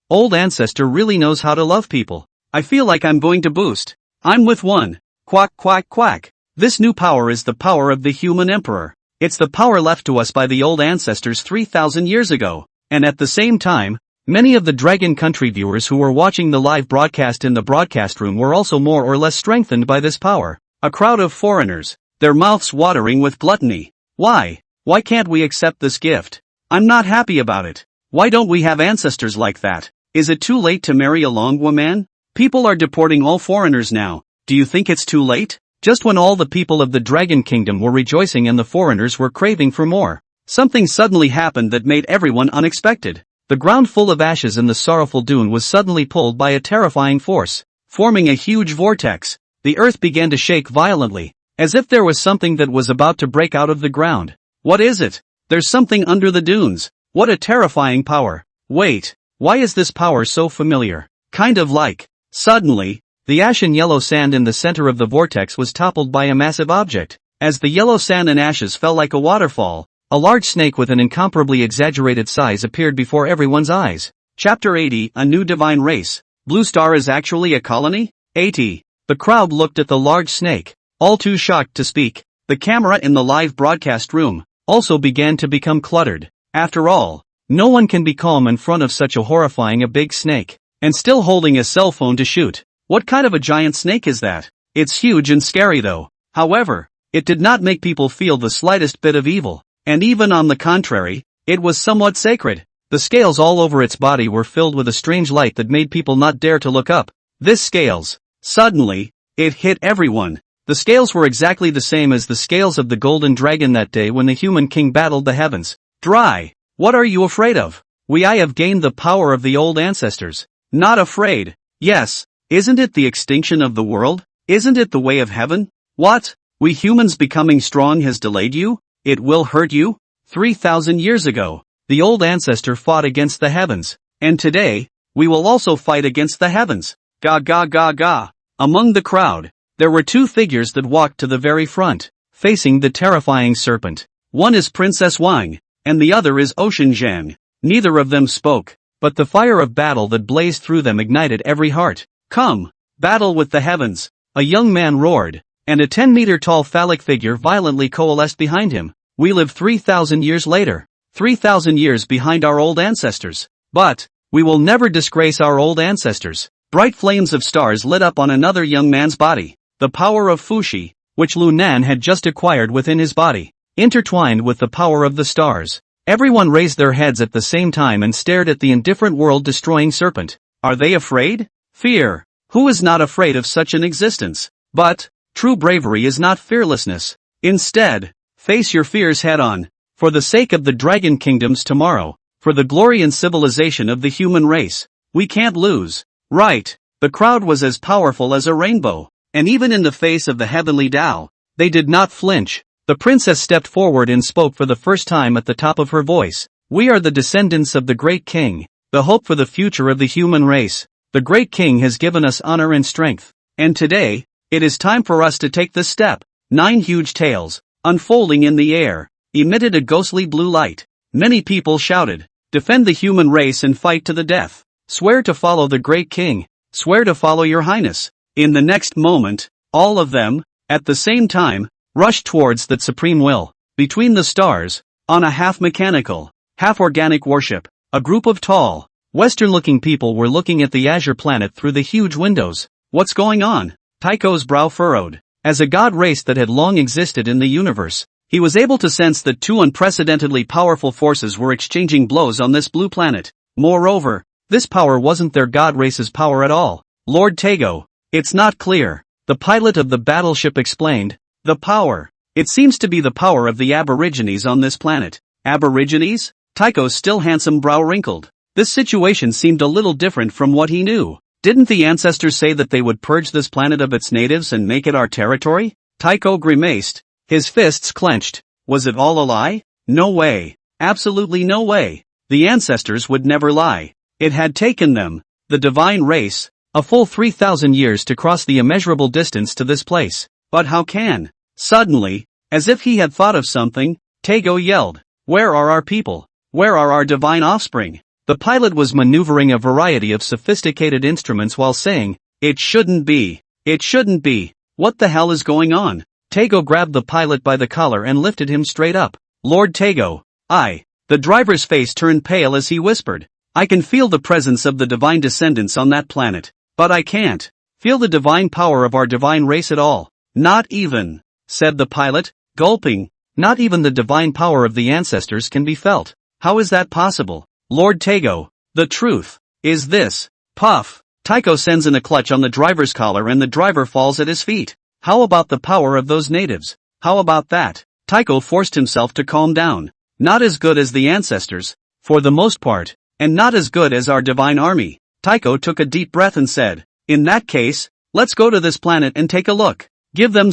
Old ancestor really knows how to love people. I feel like I'm going to boost. I'm with one. Quack quack quack. This new power is the power of the human emperor. It's the power left to us by the old ancestors 3,000 years ago. And at the same time, many of the Dragon Country viewers who were watching the live broadcast in the broadcast room were also more or less strengthened by this power. A crowd of foreigners, their mouths watering with gluttony. Why can't we accept this gift? I'm not happy about it. Why don't we have ancestors like that? Is it too late to marry a Longwa man? People are deporting all foreigners now. Do you think it's too late? Just when all the people of the Dragon Kingdom were rejoicing and the foreigners were craving for more, something suddenly happened that made everyone unexpected. The ground full of ashes in the sorrowful dune was suddenly pulled by a terrifying force, forming a huge vortex. The earth began to shake violently, as if there was something that was about to break out of the ground. What is it? There's something under the dunes. What a terrifying power. Wait, why is this power so familiar? Kind of like. Suddenly, the ashen yellow sand in the center of the vortex was toppled by a massive object. As the yellow sand and ashes fell like a waterfall, a large snake with an incomparably exaggerated size appeared before everyone's eyes. Chapter 80, A New Divine Race. Blue Star is actually a colony? 80. The crowd looked at the large snake, all too shocked to speak. The camera in the live broadcast room also began to become cluttered. After all, no one can be calm in front of such a horrifying big snake, and still holding a cell phone to shoot. What kind of a giant snake is that? It's huge and scary though. However, it did not make people feel the slightest bit of evil, and even on the contrary, it was somewhat sacred. The scales all over its body were filled with a strange light that made people not dare to look up. This scales. Suddenly, it hit everyone. The scales were exactly the same as the scales of the golden dragon that day when the human king battled the heavens. Dry. What are you afraid of? I have gained the power of the old ancestors. Not afraid. Yes. Isn't it the extinction of the world? Isn't it the way of heaven? What? We humans becoming strong has delayed you? It will hurt you? 3,000 years ago, the old ancestor fought against the heavens. And today, we will also fight against the heavens. Ga ga ga ga. Among the crowd, there were two figures that walked to the very front, facing the terrifying serpent. One is Princess Wang, and the other is Ocean Zhang. Neither of them spoke, but the fire of battle that blazed through them ignited every heart. Come, battle with the heavens, a young man roared, and a 10-meter-tall phallic figure violently coalesced behind him. We live 3,000 years later, 3,000 years behind our old ancestors. But, we will never disgrace our old ancestors. Bright flames of stars lit up on another young man's body. The power of Fuxi, which Lu Nan had just acquired within his body, intertwined with the power of the stars. Everyone raised their heads at the same time and stared at the indifferent world-destroying serpent. Are they afraid? Fear. Who is not afraid of such an existence? But, true bravery is not fearlessness. Instead, face your fears head-on. For the sake of the Dragon Kingdom's tomorrow, for the glory and civilization of the human race, we can't lose. Right. The crowd was as powerful as a rainbow, and even in the face of the heavenly Tao, they did not flinch. The princess stepped forward and spoke for the first time at the top of her voice. We are the descendants of the great king, the hope for the future of the human race. The great king has given us honor and strength, and today, it is time for us to take this step. 9 huge tails, unfolding in the air, emitted a ghostly blue light. Many people shouted, defend the human race and fight to the death. Swear to follow the great king. Swear to follow your highness. In the next moment, all of them, at the same time, rushed towards that supreme will. Between the stars, on a half-mechanical, half-organic warship, a group of tall, Western-looking people were looking at the azure planet through the huge windows. What's going on? Tycho's brow furrowed. As a god race that had long existed in the universe, he was able to sense that two unprecedentedly powerful forces were exchanging blows on this blue planet. Moreover, this power wasn't their god race's power at all. Lord Tago, it's not clear, the pilot of the battleship explained. The power. It seems to be the power of the Aborigines on this planet. Aborigines? Tycho's still handsome brow wrinkled. This situation seemed a little different from what he knew. Didn't the ancestors say that they would purge this planet of its natives and make it our territory? Tycho grimaced, his fists clenched. Was it all a lie? No way. Absolutely no way. The ancestors would never lie. It had taken them, the divine race, a full 3,000 years to cross the immeasurable distance to this place. But how can? Suddenly, as if he had thought of something, Tago yelled, "Where are our people? Where are our divine offspring?" The pilot was maneuvering a variety of sophisticated instruments while saying, "It shouldn't be. It shouldn't be. What the hell is going on?" Tago grabbed the pilot by the collar and lifted him straight up. "Lord Tago, The driver's face turned pale as he whispered, "I can feel the presence of the divine descendants on that planet, but I can't feel the divine power of our divine race at all." "Not even," said the pilot, gulping, "not even the divine power of the ancestors can be felt. How is that possible? Lord Tago, the truth is this." Puff! Tycho sends in a clutch on the driver's collar and the driver falls at his feet. "How about the power of those natives? How about that?" Tycho forced himself to calm down. "Not as good as the ancestors, for the most part, and not as good as our divine army." Tycho took a deep breath and said, "In that case, let's go to this planet and take a look. Give them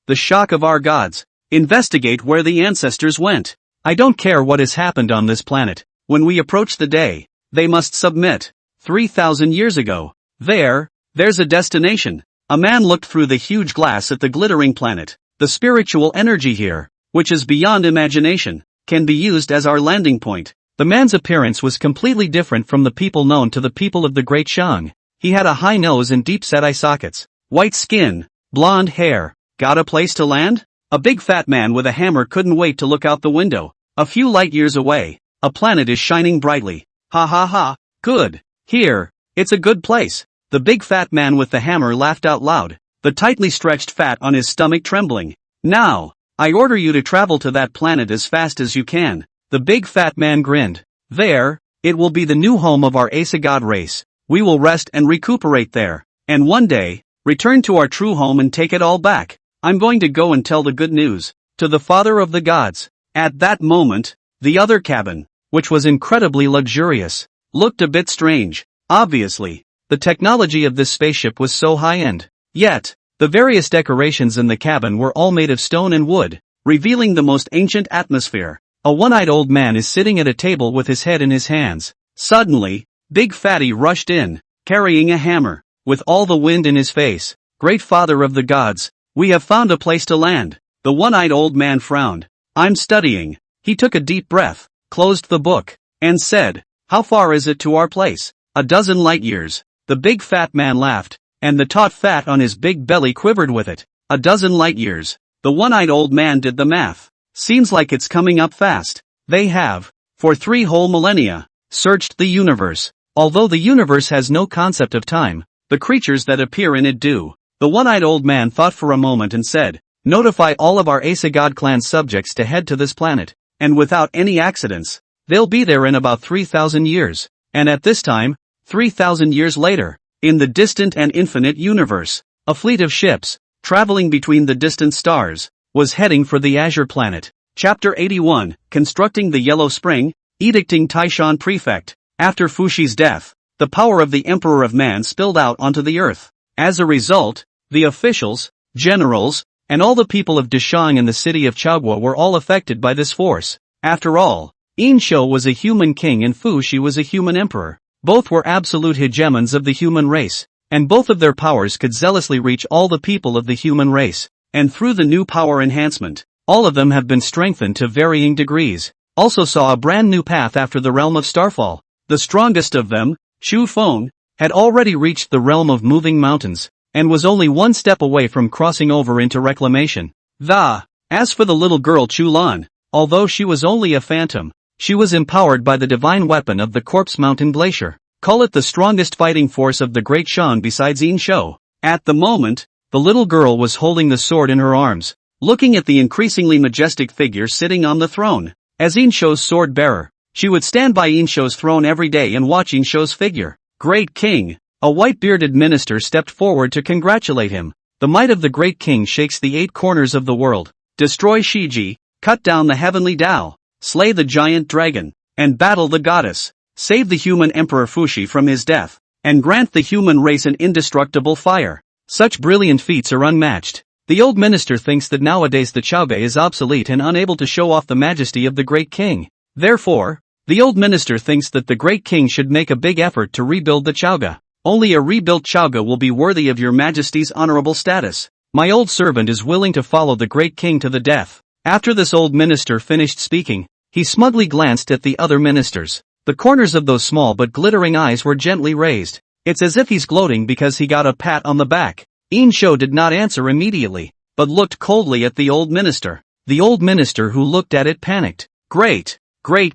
the shock of our gods. Investigate where the ancestors went. I don't care what has happened on this planet. When we approach the day, they must submit. 3,000 years ago. There's a destination." A man looked through the huge glass at the glittering planet. "The spiritual energy here, which is beyond imagination, can be used as our landing point." The man's appearance was completely different from the people known to the people of the Great Shang. He had a high nose and deep-set eye sockets, white skin, blonde hair. "Got a place to land?" A big fat man with a hammer couldn't wait to look out the window. "A few light years away, a planet is shining brightly." "Ha ha ha, good. Here, it's a good place." The big fat man with the hammer laughed out loud, the tightly stretched fat on his stomach trembling. "Now, I order you to travel to that planet as fast as you can." The big fat man grinned. It will be the new home of our Asagod race. We will rest and recuperate there, and one day, return to our true home and take it all back. I'm going to go and tell the good news to the Father of the Gods." At that moment, the other cabin, which was incredibly luxurious, looked a bit strange. Obviously, the technology of this spaceship was so high-end. Yet, the various decorations in the cabin were all made of stone and wood, revealing the most ancient atmosphere. A one-eyed old man is sitting at a table with his head in his hands. Suddenly, Big Fatty rushed in, carrying a hammer, with all the wind in his face. "Great Father of the Gods, we have found a place to land." The one-eyed old man frowned. "I'm studying." He took a deep breath, closed the book, and said, "How far is it to our place?" "A dozen light years." The big fat man laughed, and the taut fat on his big belly quivered with it. "A dozen light years." The one-eyed old man did the math. "Seems like it's coming up fast." They have, for 3 whole millennia, searched the universe. Although the universe has no concept of time, the creatures that appear in it do. The one-eyed old man thought for a moment and said, "Notify all of our Asagod clan subjects to head to this planet, and without any accidents. They'll be there in about 3,000 years. And at this time, 3,000 years later, in the distant and infinite universe, a fleet of ships, traveling between the distant stars, was heading for the Azure planet." Chapter 81, Constructing the Yellow Spring, Edicting Taishan Prefect. After Fushi's death, the power of the Emperor of Man spilled out onto the earth. As a result, the officials, generals, and all the people of Deshang and the city of Chaoge were all affected by this force. After all, Yin Shou was a human king and Fushi was a human emperor. Both were absolute hegemons of the human race, and both of their powers could zealously reach all the people of the human race. And through the new power enhancement, all of them have been strengthened to varying degrees. Also saw a brand new path after the realm of Starfall. The strongest of them, Shu Feng, had already reached the realm of moving mountains, and was only one step away from crossing over into reclamation. As for the little girl Chu Lan, although she was only a phantom, she was empowered by the divine weapon of the Corpse Mountain Glacier. Call it the strongest fighting force of the Great Shang besides Yin Shou. At the moment, the little girl was holding the sword in her arms, looking at the increasingly majestic figure sitting on the throne. As Yin Shou's sword bearer, she would stand by Yin Shou's throne every day and watch Yin Shou's figure. "Great King!" A white-bearded minister stepped forward to congratulate him. "The might of the Great King shakes the 8 corners of the world. destroy Shiji, cut down the heavenly Tao, slay the giant dragon, and battle the goddess, save the human Emperor Fushi from his death, and grant the human race an indestructible fire. Such brilliant feats are unmatched. The old minister thinks that nowadays the Chaoge is obsolete and unable to show off the majesty of the great king. Therefore, the old minister thinks that the great king should make a big effort to rebuild the Chaoge. Only a rebuilt Chaoge will be worthy of your majesty's honorable status. My old servant is willing to follow the great king to the death. After this old minister finished speaking, he smugly glanced at the other ministers. The corners of those small but glittering eyes were gently raised. It's as if he's gloating because he got a pat on the back. Yin Shou did not answer immediately, but looked coldly at the old minister. The old minister who looked at it panicked. Great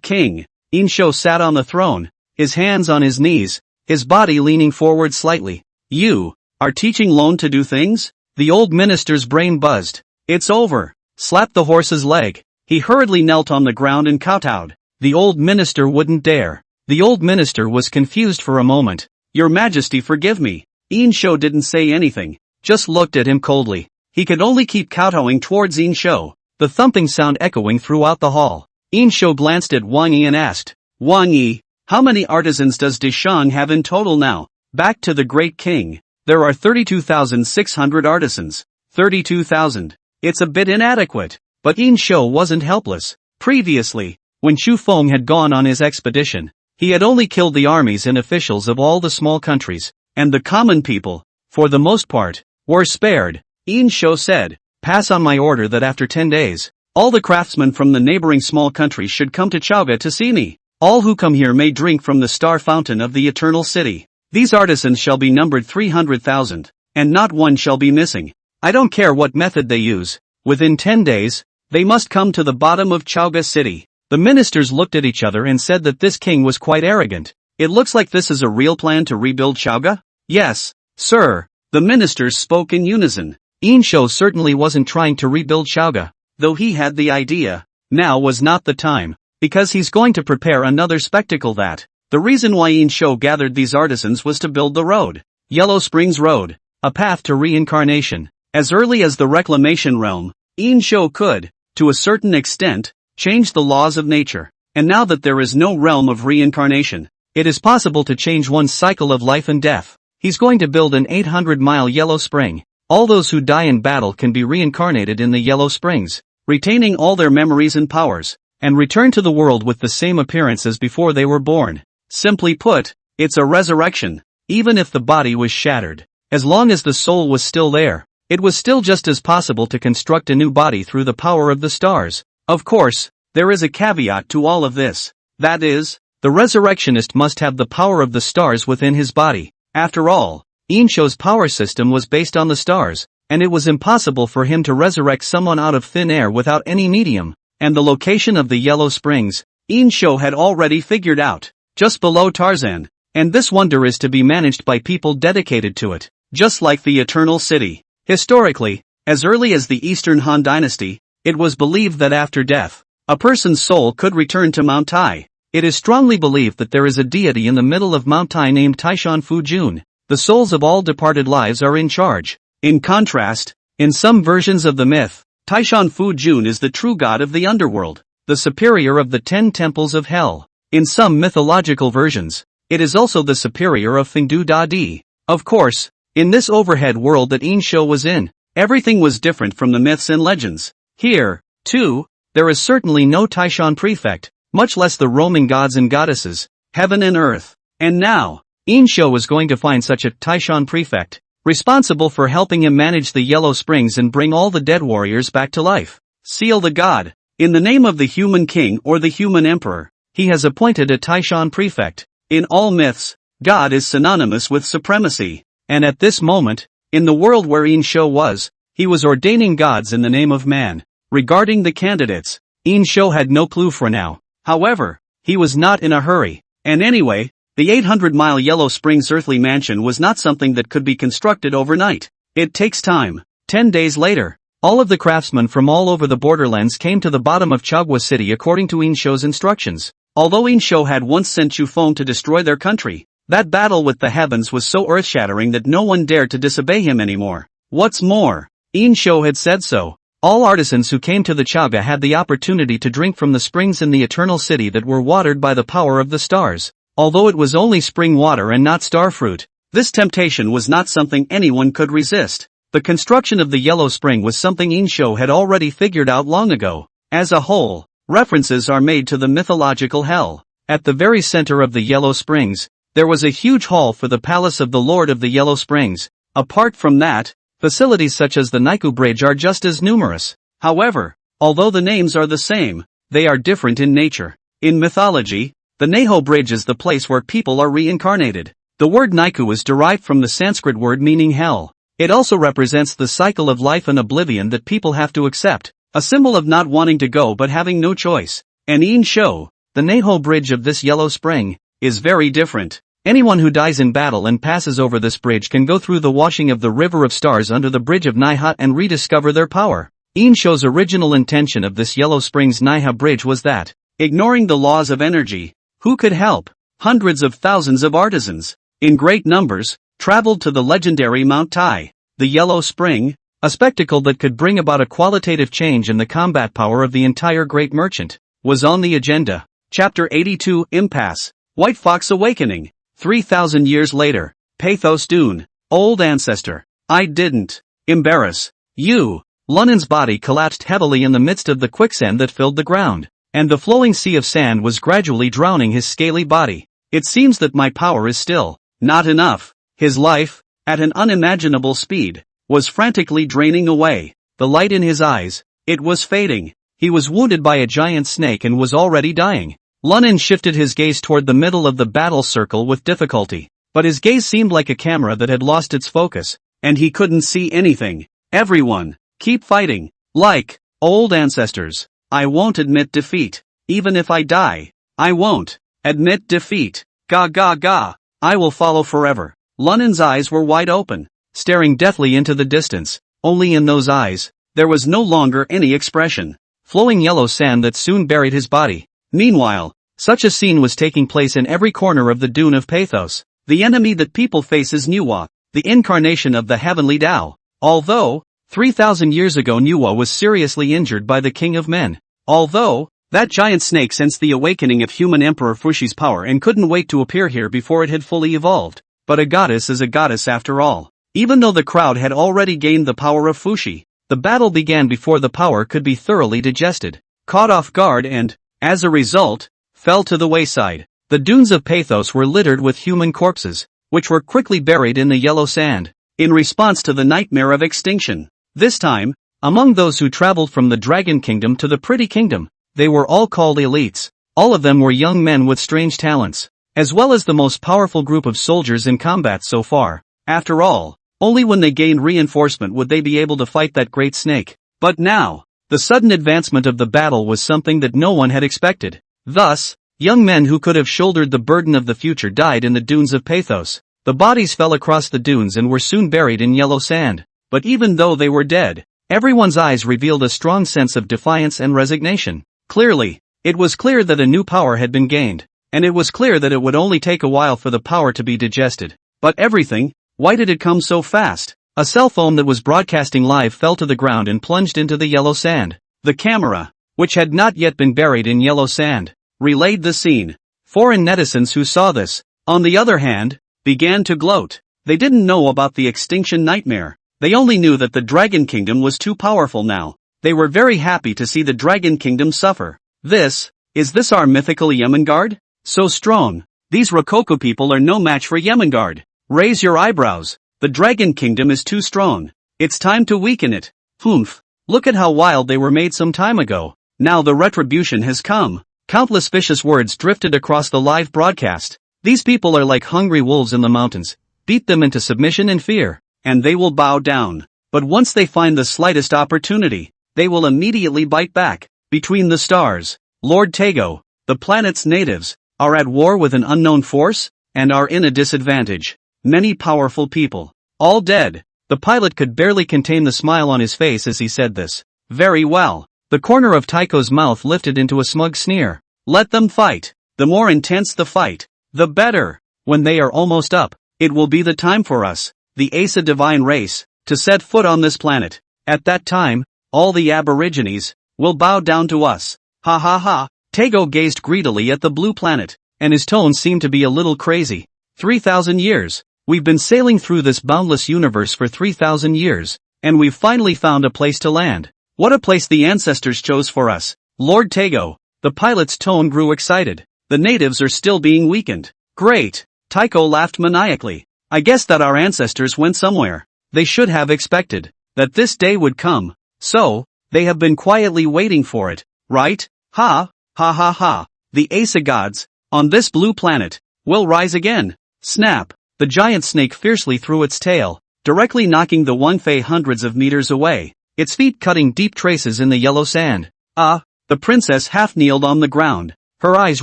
king. Yin Shou sat on the throne, his hands on his knees, his body leaning forward slightly. You are teaching Lone to do things? The old minister's brain buzzed. It's over. Slapped the horse's leg. He hurriedly knelt on the ground and kowtowed. The old minister wouldn't dare. The old minister was confused for a moment. Your Majesty, forgive me. Yin Shou didn't say anything, just looked at him coldly. He could only keep kowtowing towards Yin Shou, the thumping sound echoing throughout the hall. Yin Shou glanced at Wang Yi and asked, Wang Yi, how many artisans does Dishang have in total now? Back to the great king. There are 32,600 artisans. 32,000. It's a bit inadequate. But Yin Shou wasn't helpless. Previously, when Xu Feng had gone on his expedition, he had only killed the armies and officials of all the small countries, and the common people, for the most part, were spared. Yin Shou said, pass on my order that after 10 days, all the craftsmen from the neighboring small countries should come to Chaoge to see me. All who come here may drink from the star fountain of the eternal city. These artisans shall be numbered 300,000, and not one shall be missing. I don't care what method they use. Within 10 days, they must come to the bottom of Chaoge City. The ministers looked at each other and said that this king was quite arrogant. It looks like this is a real plan to rebuild Chaoge? Yes, sir. The ministers spoke in unison. Yin Shou certainly wasn't trying to rebuild Chaoge, though he had the idea. Now was not the time, because he's going to prepare another spectacle that. The reason why Yin Shou gathered these artisans was to build the road. Yellow Springs Road, a path to reincarnation. As early as the reclamation realm, Yin Shou could, to a certain extent, change the laws of nature. And now that there is no realm of reincarnation, it is possible to change one's cycle of life and death. He's going to build an 800-mile Yellow Spring. All those who die in battle can be reincarnated in the Yellow Springs, retaining all their memories and powers, and return to the world with the same appearance as before they were born. Simply put, it's a resurrection. Even if the body was shattered, as long as the soul was still there, it was still just as possible to construct a new body through the power of the stars. Of course, there is a caveat to all of this. That is, the resurrectionist must have the power of the stars within his body. After all, Yin Shou's power system was based on the stars, and it was impossible for him to resurrect someone out of thin air without any medium. And the location of the Yellow Springs, Yin Shou had already figured out, just below Tarzan. And this wonder is to be managed by people dedicated to it, just like the Eternal City. Historically, as early as the Eastern Han Dynasty, it was believed that after death, a person's soul could return to Mount Tai. It is strongly believed that there is a deity in the middle of Mount Tai named Taishan Fujun. The souls of all departed lives are in charge. In contrast, in some versions of the myth, Taishan Fujun is the true god of the underworld, the superior of the 10 temples of hell. In some mythological versions, it is also the superior of Fengdu Da Di. Of course, in this overhead world that Yin Shou was in, everything was different from the myths and legends. Here, too, there is certainly no Taishan prefect, much less the roaming gods and goddesses, heaven and earth. And now, Yin Shou was going to find such a Taishan prefect, responsible for helping him manage the Yellow Springs and bring all the dead warriors back to life. Seal the god. In the name of the human king or the human emperor, he has appointed a Taishan prefect. In all myths, God is synonymous with supremacy. And at this moment, in the world where Yin Shou was, he was ordaining gods in the name of man. Regarding the candidates, Yin Shou had no clue for now. However, he was not in a hurry. And anyway, the 800-mile Yellow Springs earthly mansion was not something that could be constructed overnight. It takes time. 10 days later, all of the craftsmen from all over the borderlands came to the bottom of Chaoge City according to Yin Shou's instructions. Although Yin Shou had once sent Xu Feng to destroy their country, that battle with the heavens was so earth-shattering that no one dared to disobey him anymore. What's more, Yin Shou had said so. All artisans who came to the Chaoge had the opportunity to drink from the springs in the eternal city that were watered by the power of the stars. Although it was only spring water and not starfruit, this temptation was not something anyone could resist. The construction of the Yellow Spring was something Yin Shou had already figured out long ago. As a whole, references are made to the mythological hell. At the very center of the Yellow Springs, there was a huge hall for the palace of the Lord of the Yellow Springs. Apart from that, facilities such as the Naiku Bridge are just as numerous. However, although the names are the same, they are different in nature. In mythology, the Neho Bridge is the place where people are reincarnated. The word Naiku is derived from the Sanskrit word meaning hell. It also represents the cycle of life and oblivion that people have to accept, a symbol of not wanting to go but having no choice. And Yin Shou, the Neho Bridge of this Yellow Spring, is very different. Anyone who dies in battle and passes over this bridge can go through the washing of the River of Stars under the Bridge of Naiha and rediscover their power. Yin Shou's original intention of this Yellow Springs Naiha Bridge was that, ignoring the laws of energy, who could help? Hundreds of thousands of artisans, in great numbers, traveled to the legendary Mount Tai, the Yellow Spring, a spectacle that could bring about a qualitative change in the combat power of the entire Great Merchant, was on the agenda. Chapter 82 Impasse, White Fox Awakening. 3,000 years later, Pathos Dune, old ancestor, I didn't embarrass you. Lunan's body collapsed heavily in the midst of the quicksand that filled the ground, and the flowing sea of sand was gradually drowning his scaly body. It seems that my power is still not enough. His life, at an unimaginable speed, was frantically draining away. The light in his eyes, it was fading. He was wounded by a giant snake and was already dying. Lunan shifted his gaze toward the middle of the battle circle with difficulty, but his gaze seemed like a camera that had lost its focus, and he couldn't see anything. Everyone, keep fighting, like old ancestors. I won't admit defeat. Even if I die, I won't admit defeat. Ga ga ga. I will follow forever. Lunan's eyes were wide open, staring deathly into the distance. Only in those eyes, there was no longer any expression. Flowing yellow sand that soon buried his body. Meanwhile, such a scene was taking place in every corner of the Dune of Pathos. The enemy that people face is Nuwa, the incarnation of the heavenly Tao. Although, 3,000 years ago Nuwa was seriously injured by the King of Men. Although, that giant snake sensed the awakening of human Emperor Fushi's power and couldn't wait to appear here before it had fully evolved. But a goddess is a goddess after all. Even though the crowd had already gained the power of Fushi, the battle began before the power could be thoroughly digested. Caught off guard and, as a result, fell to the wayside. The dunes of Pathos were littered with human corpses, which were quickly buried in the yellow sand, in response to the nightmare of extinction. This time, among those who traveled from the Dragon Kingdom to the Pretty Kingdom, they were all called elites. All of them were young men with strange talents, as well as the most powerful group of soldiers in combat so far. After all, only when they gained reinforcement would they be able to fight that great snake. But now, the sudden advancement of the battle was something that no one had expected. Thus, young men who could have shouldered the burden of the future died in the dunes of Pathos. The bodies fell across the dunes and were soon buried in yellow sand. But even though they were dead, everyone's eyes revealed a strong sense of defiance and resignation. Clearly, it was clear that a new power had been gained, and it was clear that it would only take a while for the power to be digested. But everything, why did it come so fast? A cell phone that was broadcasting live fell to the ground and plunged into the yellow sand. The camera, which had not yet been buried in yellow sand, relayed the scene. Foreign netizens who saw this, on the other hand, began to gloat. They didn't know about the extinction nightmare. They only knew that the Dragon Kingdom was too powerful now. They were very happy to see the Dragon Kingdom suffer. Is this our mythical Yemengard? So strong. These Rococo people are no match for Yemengard. Raise your eyebrows. The Dragon Kingdom is too strong. It's time to weaken it. Humph. Look at how wild they were made some time ago. Now the retribution has come. Countless vicious words drifted across the live broadcast. These people are like hungry wolves in the mountains. Beat them into submission and fear, and they will bow down. But once they find the slightest opportunity, they will immediately bite back. Between the stars, Lord Tego, the planet's natives, are at war with an unknown force, and are in a disadvantage. Many powerful people, all dead. The pilot could barely contain the smile on his face as he said this. Very well. The corner of Tycho's mouth lifted into a smug sneer. Let them fight. The more intense the fight, the better. When they are almost up, it will be the time for us, the Asa divine race, to set foot on this planet. At that time, all the aborigines, will bow down to us. Ha ha ha. Tego gazed greedily at the blue planet, and his tone seemed to be a little crazy. 3,000 years. We've been sailing through this boundless universe for 3,000 years, and we've finally found a place to land. What a place the ancestors chose for us. Lord Tego. The pilot's tone grew excited. The natives are still being weakened. Great. Tycho laughed maniacally. I guess that our ancestors went somewhere. They should have expected that this day would come. So, they have been quietly waiting for it, right? Ha, ha ha ha. The Ace of Gods, on this blue planet, will rise again. Snap. The giant snake fiercely threw its tail, directly knocking the Wangfei hundreds of meters away, its feet cutting deep traces in the yellow sand. The princess half-kneeled on the ground, her eyes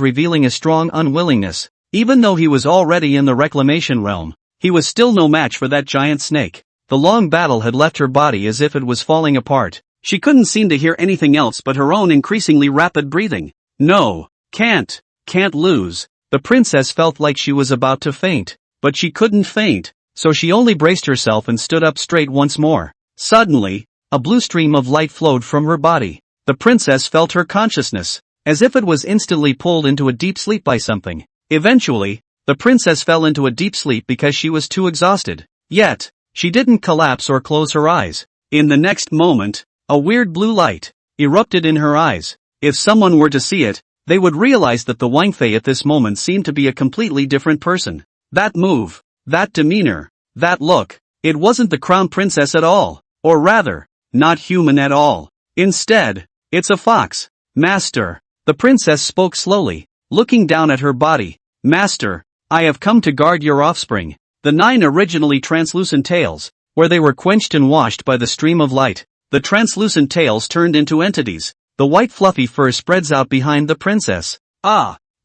revealing a strong unwillingness. Even though he was already in the reclamation realm, he was still no match for that giant snake. The long battle had left her body as if it was falling apart. She couldn't seem to hear anything else but her own increasingly rapid breathing. No, can't lose. The princess felt like she was about to faint, but she couldn't faint, so she only braced herself and stood up straight once more. Suddenly, a blue stream of light flowed from her body. The princess felt her consciousness, as if it was instantly pulled into a deep sleep by something. Eventually, the princess fell into a deep sleep because she was too exhausted. Yet, she didn't collapse or close her eyes. In the next moment, a weird blue light erupted in her eyes. If someone were to see it, they would realize that the Wangfei at this moment seemed to be a completely different person. That move, that demeanor, that look, it wasn't the crown princess at all. Or rather, not human at all. Instead, it's a fox. Master. The princess spoke slowly, looking down at her body. Master, I have come to guard your offspring. The 9 originally translucent tails, where they were quenched and washed by the stream of light. The translucent tails turned into entities. The white fluffy fur spreads out behind the princess.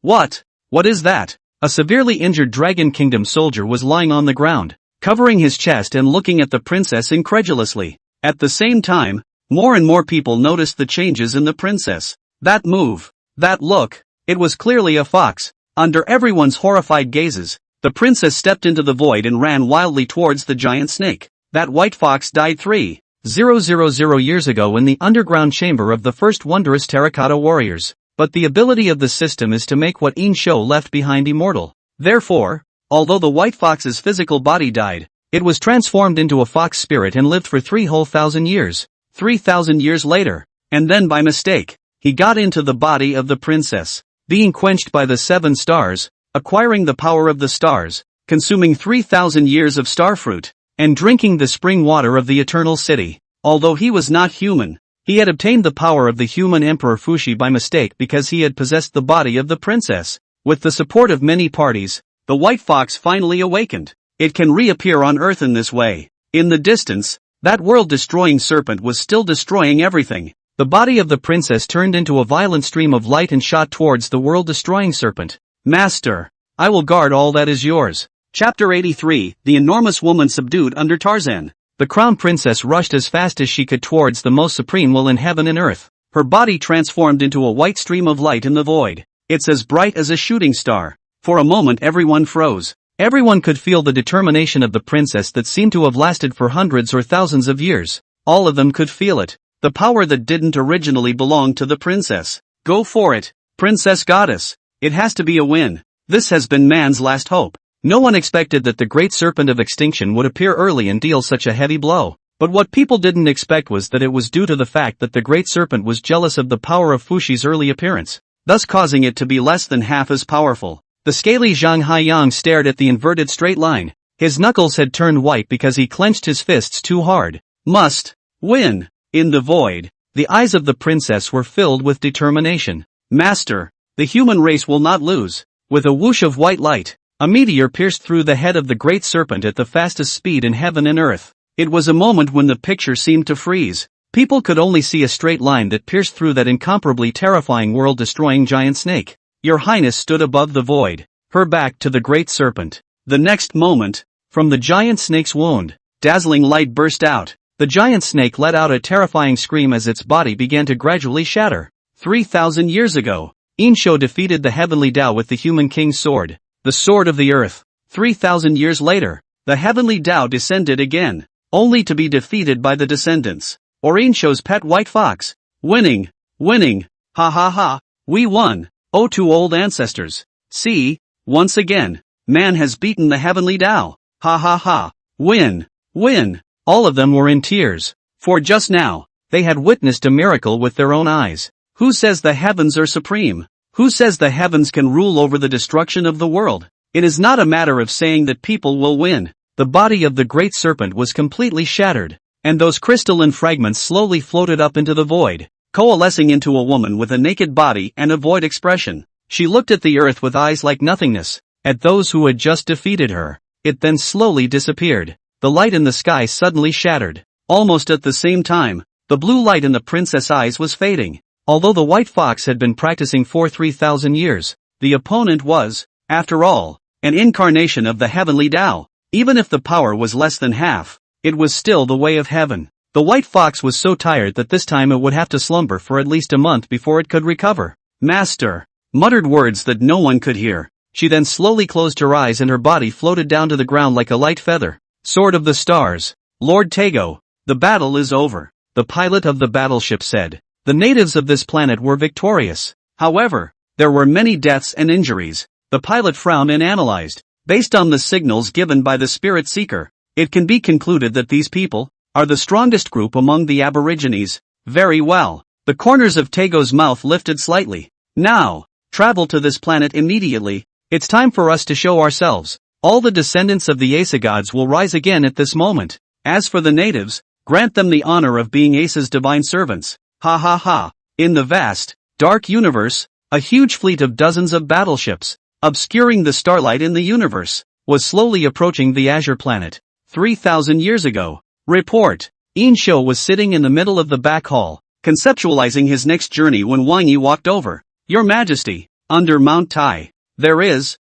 What is that? A severely injured Dragon Kingdom soldier was lying on the ground, covering his chest and looking at the princess incredulously. At the same time, more and more people noticed the changes in the princess. That move, that look, it was clearly a fox. Under everyone's horrified gazes, the princess stepped into the void and ran wildly towards the giant snake. That white fox died 3,000 years ago in the underground chamber of the first wondrous Terracotta warriors. But the ability of the system is to make what Yin Shou left behind immortal. Therefore, although the white fox's physical body died, it was transformed into a fox spirit and lived for 3,000 years. 3,000 years later, and then by mistake, he got into the body of the princess, being quenched by the 7 stars, acquiring the power of the stars, consuming 3,000 years of starfruit, and drinking the spring water of the eternal city. Although he was not human, he had obtained the power of the human Emperor Fuxi by mistake because he had possessed the body of the princess. With the support of many parties, the white fox finally awakened. It can reappear on Earth in this way. In the distance, that world-destroying serpent was still destroying everything. The body of the princess turned into a violent stream of light and shot towards the world-destroying serpent. Master, I will guard all that is yours. Chapter 83, The Enormous Woman Subdued Under Tarzan. The crown princess rushed as fast as she could towards the most supreme will in heaven and earth. Her body transformed into a white stream of light in the void. It's as bright as a shooting star. For a moment everyone froze. Everyone could feel the determination of the princess that seemed to have lasted for hundreds or thousands of years. All of them could feel it. The power that didn't originally belong to the princess. Go for it, princess goddess. It has to be a win. This has been man's last hope. No one expected that the great serpent of extinction would appear early and deal such a heavy blow. But what people didn't expect was that it was due to the fact that the great serpent was jealous of the power of Fuxi's early appearance, thus causing it to be less than half as powerful. The scaly Zhang Haiyang stared at the inverted straight line. His knuckles had turned white because he clenched his fists too hard. Must win. In the void, the eyes of the princess were filled with determination. Master, the human race will not lose. With a whoosh of white light, a meteor pierced through the head of the great serpent at the fastest speed in heaven and earth. It was a moment when the picture seemed to freeze. People could only see a straight line that pierced through that incomparably terrifying world-destroying giant snake. Your Highness stood above the void, her back to the great serpent. The next moment, from the giant snake's wound, dazzling light burst out. The giant snake let out a terrifying scream as its body began to gradually shatter. 3,000 years ago, Yin Shou defeated the heavenly Tao with the human king's sword, the sword of the earth. 3,000 years later, the heavenly Tao descended again, only to be defeated by the descendants. or Yin Shou's pet white fox? Winning! Winning! Ha ha ha! We won! Oh, to old ancestors! See, once again, man has beaten the heavenly Tao! Ha ha ha! Win! Win! All of them were in tears, for just now, they had witnessed a miracle with their own eyes. Who says the heavens are supreme? Who says the heavens can rule over the destruction of the world? It is not a matter of saying that people will win. The body of the great serpent was completely shattered, and those crystalline fragments slowly floated up into the void, coalescing into a woman with a naked body and a void expression. She looked at the earth with eyes like nothingness, at those who had just defeated her. It then slowly disappeared. The light in the sky suddenly shattered. Almost at the same time, the blue light in the princess' eyes was fading. Although the white fox had been practicing for 3,000 years, the opponent was, after all, an incarnation of the heavenly Tao. Even if the power was less than half, it was still the way of heaven. The white fox was so tired that this time it would have to slumber for at least a month before it could recover. Master, muttered words that no one could hear. She then slowly closed her eyes and her body floated down to the ground like a light feather. Sword of the stars, Lord Tego, the battle is over, the pilot of the battleship said. The natives of this planet were victorious. However, there were many deaths and injuries. The pilot frowned and analyzed. Based on the signals given by the spirit seeker, it can be concluded that these people are the strongest group among the aborigines. Very well. The corners of Tego's mouth lifted slightly. Now, travel to this planet immediately. It's time for us to show ourselves. All the descendants of the Asa gods will rise again at this moment. As for the natives, grant them the honor of being Asa's divine servants. Ha ha ha. In the vast, dark universe, a huge fleet of dozens of battleships, obscuring the starlight in the universe, was slowly approaching the Azure planet. 3,000 years ago. Report. Yin Shou was sitting in the middle of the back hall, conceptualizing his next journey when Wang Yi walked over. Your Majesty, under Mount Tai, there is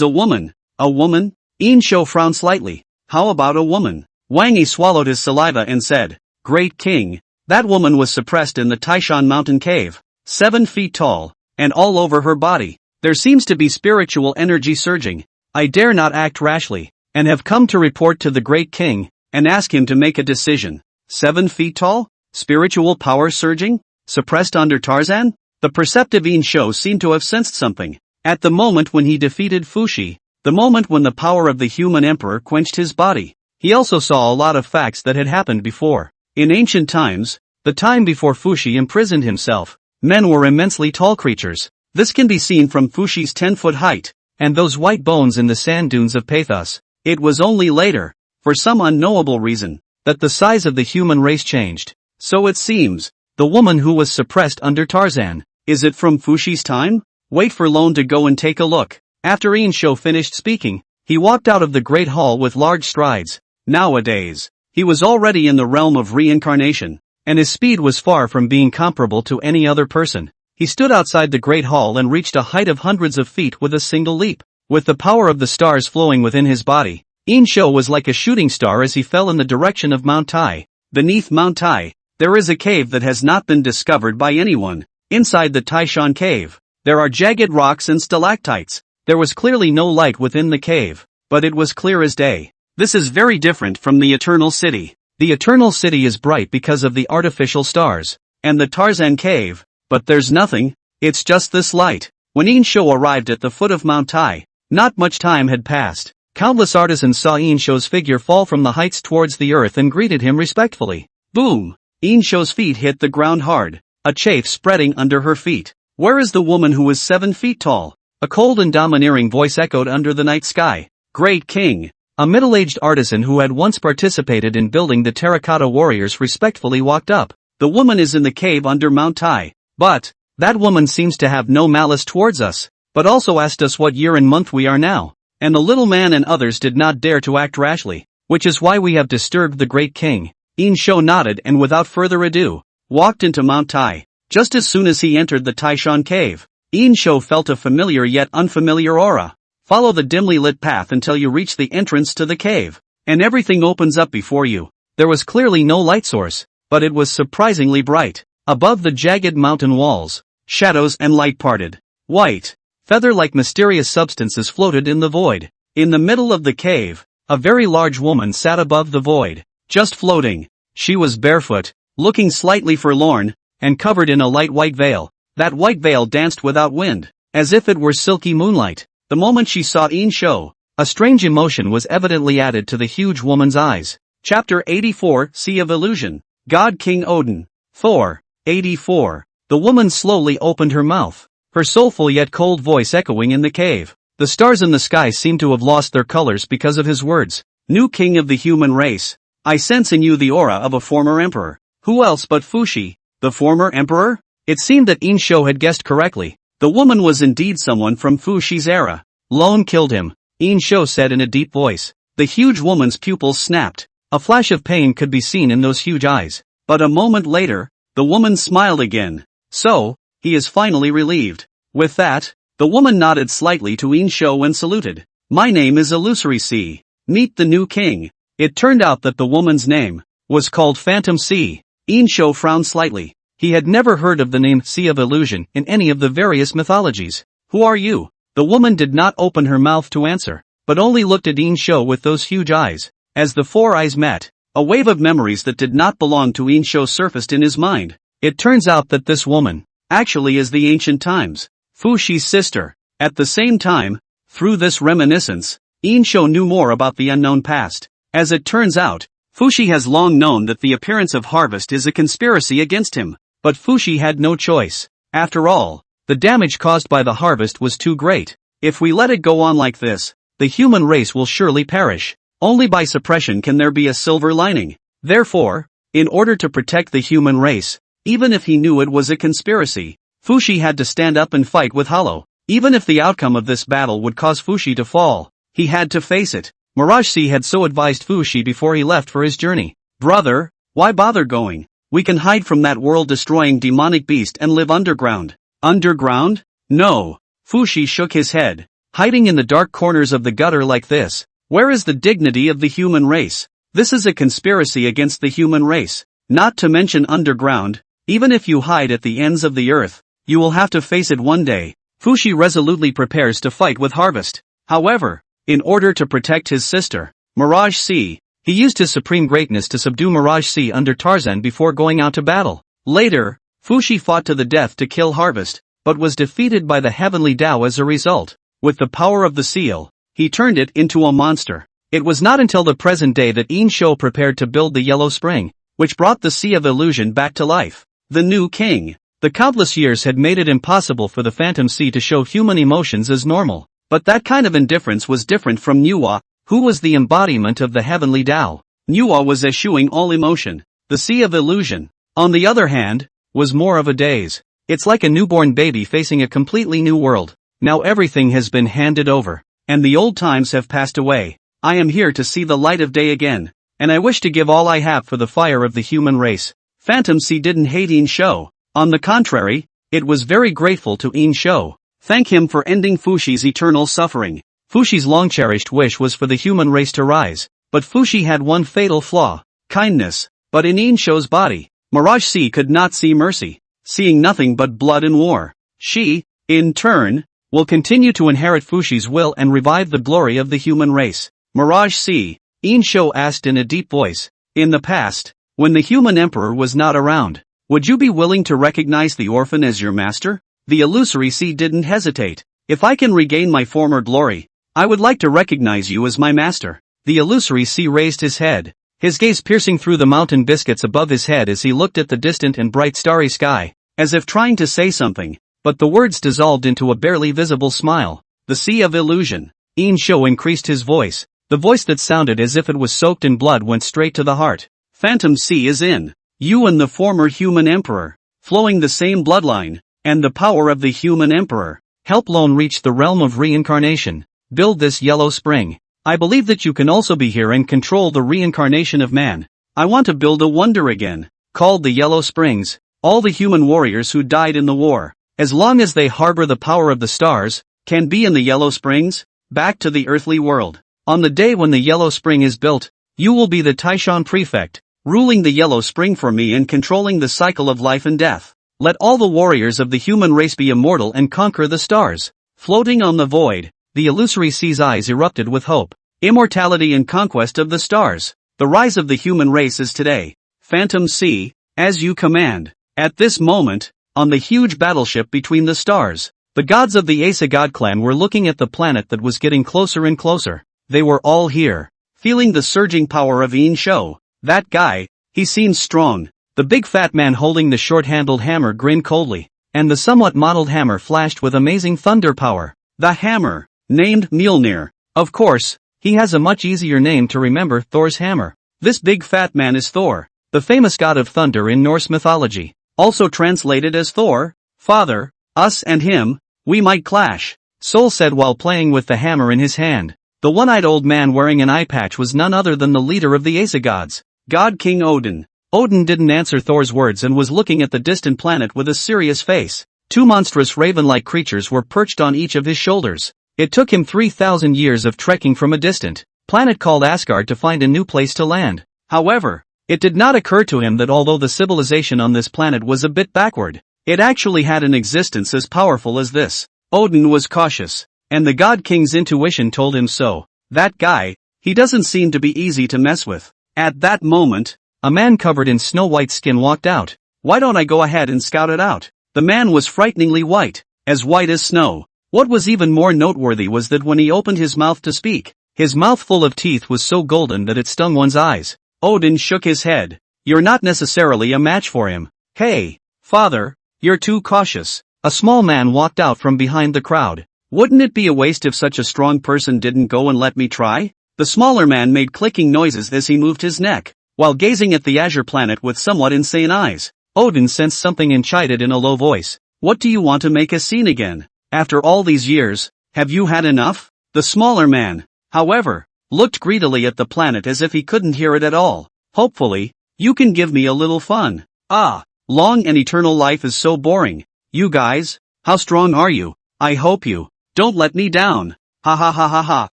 a woman. A woman? Yin Shou frowned slightly. How about a woman? Wang Yi swallowed his saliva and said, Great King, that woman was suppressed in the Taishan mountain cave, 7 feet tall, and all over her body. There seems to be spiritual energy surging. I dare not act rashly, and have come to report to the Great King, and ask him to make a decision. 7 feet tall? Spiritual power surging? Suppressed under Tarzan? The perceptive Yin Shou seemed to have sensed something. At the moment when he defeated Fushi, the moment when the power of the human emperor quenched his body, he also saw a lot of facts that had happened before. In ancient times, the time before Fushi imprisoned himself, men were immensely tall creatures. This can be seen from Fushi's 10-foot height, and those white bones in the sand dunes of Pathos. It was only later, for some unknowable reason, that the size of the human race changed. So it seems, the woman who was suppressed under Tarzan, is it from Fushi's time? Wait for Lone to go and take a look. After Yin Shou finished speaking, he walked out of the great hall with large strides. Nowadays, he was already in the realm of reincarnation, and his speed was far from being comparable to any other person. He stood outside the great hall and reached a height of hundreds of feet with a single leap. With the power of the stars flowing within his body, Yin Shou was like a shooting star as he fell in the direction of Mount Tai. Beneath Mount Tai, there is a cave that has not been discovered by anyone. Inside the Taishan cave, there are jagged rocks and stalactites. There was clearly no light within the cave, but it was clear as day. This is very different from the Eternal City. The Eternal City is bright because of the artificial stars, and the Tarzan cave, but there's nothing, it's just this light. When Yin Shou arrived at the foot of Mount Tai, not much time had passed. Countless artisans saw Yin Shou's figure fall from the heights towards the earth and greeted him respectfully. Boom! Yin Shou's feet hit the ground hard, a chafe spreading under her feet. Where is the woman who is 7 feet tall? A cold and domineering voice echoed under the night sky. Great King! A middle-aged artisan who had once participated in building the Terracotta warriors respectfully walked up. The woman is in the cave under Mount Tai. But, that woman seems to have no malice towards us, but also asked us what year and month we are now. And the little man and others did not dare to act rashly, which is why we have disturbed the Great King. Yin Shou nodded and without further ado, walked into Mount Tai. Just as soon as he entered the Taishan cave, Yin Shou felt a familiar yet unfamiliar aura. Follow the dimly lit path until you reach the entrance to the cave, and everything opens up before you. There was clearly no light source, but it was surprisingly bright. Above the jagged mountain walls, shadows and light parted. White, feather-like mysterious substances floated in the void. In the middle of the cave, a very large woman sat above the void, just floating. She was barefoot, looking slightly forlorn, and covered in a light white veil. That white veil danced without wind, as if it were silky moonlight. The moment she saw Yin Shou, a strange emotion was evidently added to the huge woman's eyes. Chapter 84, Sea of Illusion. God King Odin. Thor. 84. The woman slowly opened her mouth, her soulful yet cold voice echoing in the cave. The stars in the sky seemed to have lost their colors because of his words. New king of the human race, I sense in you the aura of a former emperor. Who else but Fuxi, the former emperor? It seemed that Yin Shou had guessed correctly. The woman was indeed someone from Fuxi's era. Lone killed him, Yin Shou said in a deep voice. The huge woman's pupils snapped. A flash of pain could be seen in those huge eyes. But a moment later, the woman smiled again. So, he is finally relieved. With that, the woman nodded slightly to Yin Shou and saluted. My name is Illusory Sea. Meet the new king. It turned out that the woman's name was called Phantom Sea. Yin Shou frowned slightly. He had never heard of the name Sea of Illusion in any of the various mythologies. Who are you? The woman did not open her mouth to answer, but only looked at Yin Shou with those huge eyes. As the four eyes met, a wave of memories that did not belong to Yin Shou surfaced in his mind. It turns out that this woman actually is the ancient times, Fuxi's sister. At the same time, through this reminiscence, Yin Shou knew more about the unknown past. As it turns out, Fuxi has long known that the appearance of harvest is a conspiracy against him. But Fuxi had no choice. After all, the damage caused by the harvest was too great. If we let it go on like this, the human race will surely perish. Only by suppression can there be a silver lining. Therefore, in order to protect the human race, even if he knew it was a conspiracy, Fuxi had to stand up and fight with Hollow. Even if the outcome of this battle would cause Fuxi to fall, he had to face it. Mirage Sea had so advised Fuxi before he left for his journey. Brother, why bother going? We can hide from that world-destroying demonic beast and live underground. Underground? No. Fuxi shook his head. Hiding in the dark corners of the gutter like this, where is the dignity of the human race? This is a conspiracy against the human race. Not to mention underground, even if you hide at the ends of the earth, you will have to face it one day. Fuxi resolutely prepares to fight with Harvest. However, in order to protect his sister, Mirage Sea, he used his supreme greatness to subdue Mirage Sea under Tarzan before going out to battle. Later, Fuxi fought to the death to kill Harvest, but was defeated by the heavenly Tao as a result. With the power of the seal, he turned it into a monster. It was not until the present day that Yin Shou prepared to build the Yellow Spring, which brought the Sea of Illusion back to life. The new king. The countless years had made it impossible for the Phantom Sea to show human emotions as normal. But that kind of indifference was different from Nuwa, who was the embodiment of the heavenly Tao. Nuwa was eschewing all emotion. The Sea of Illusion, on the other hand, was more of a daze. It's like a newborn baby facing a completely new world. Now everything has been handed over, and the old times have passed away. I am here to see the light of day again, and I wish to give all I have for the fire of the human race. Phantom Sea didn't hate Yin Shou. On the contrary, it was very grateful to Yin Shou. Thank him for ending Fuxi's eternal suffering. Fuxi's long-cherished wish was for the human race to rise, but Fuxi had one fatal flaw: kindness. But in Yin Shou's body, Mirage Sea could not see mercy, seeing nothing but blood and war. She, in turn, will continue to inherit Fuxi's will and revive the glory of the human race. Mirage Sea, Yin Shou asked in a deep voice. In the past, when the human emperor was not around, would you be willing to recognize the orphan as your master? The Illusory Sea didn't hesitate. If I can regain my former glory, I would like to recognize you as my master. The Illusory Sea raised his head, his gaze piercing through the mountain biscuits above his head as he looked at the distant and bright starry sky, as if trying to say something, but the words dissolved into a barely visible smile. The Sea of Illusion. Yin Shou increased his voice. The voice that sounded as if it was soaked in blood went straight to the heart. Phantom Sea is in you and the former human emperor, flowing the same bloodline, and the power of the human emperor. Help Lone reach the realm of reincarnation. Build this yellow spring. I believe that you can also be here and control the reincarnation of man. I want to build a wonder again, called the Yellow Springs. All the human warriors who died in the war, as long as they harbor the power of the stars, can be in the Yellow Springs, back to the earthly world. On the day when the Yellow Spring is built, you will be the Taishan prefect, ruling the Yellow Spring for me and controlling the cycle of life and death. Let all the warriors of the human race be immortal and conquer the stars. Floating on the void, the Illusory Sea's eyes erupted with hope. Immortality and conquest of the stars. The rise of the human race is today. Phantom Sea, As you command. At this moment, on the huge battleship between the stars, the gods of the Asa god clan were looking at the planet that was getting closer and closer. They were all here, feeling the surging power of Yin Shou. That guy, he seems strong. The big fat man holding the short-handled hammer grinned coldly, and the somewhat mottled hammer flashed with amazing thunder power. The hammer, named Mjolnir. Of course, he has a much easier name to remember, Thor's hammer. This big fat man is Thor, the famous god of thunder in Norse mythology. Also translated as Thor, Father, us and him, we might clash, Sol said while playing with the hammer in his hand. The one-eyed old man wearing an eye patch was none other than the leader of the Asa gods, God King Odin. Odin didn't answer Thor's words and was looking at the distant planet with a serious face. Two monstrous raven-like creatures were perched on each of his shoulders. It took him 3,000 years of trekking from a distant planet called Asgard to find a new place to land. However, it did not occur to him that although the civilization on this planet was a bit backward, it actually had an existence as powerful as this. Odin was cautious, and the God King's intuition told him so. That guy, he doesn't seem to be easy to mess with. At that moment, a man covered in snow-white skin walked out. Why don't I go ahead and scout it out? The man was frighteningly white as snow. What was even more noteworthy was that when he opened his mouth to speak, his mouth full of teeth was so golden that it stung one's eyes. Odin shook his head. You're not necessarily a match for him. Hey, father, you're too cautious. A small man walked out from behind the crowd. Wouldn't it be a waste if such a strong person didn't go and let me try? The smaller man made clicking noises as he moved his neck, while gazing at the azure planet with somewhat insane eyes. Odin sensed something and chided in a low voice. What do you want to make a scene again? After all these years, have you had enough? The smaller man, however, looked greedily at the planet as if he couldn't hear it at all. Hopefully, you can give me a little fun. Long and eternal life is so boring. You guys, how strong are you? I hope you don't let me down. Ha ha ha ha ha.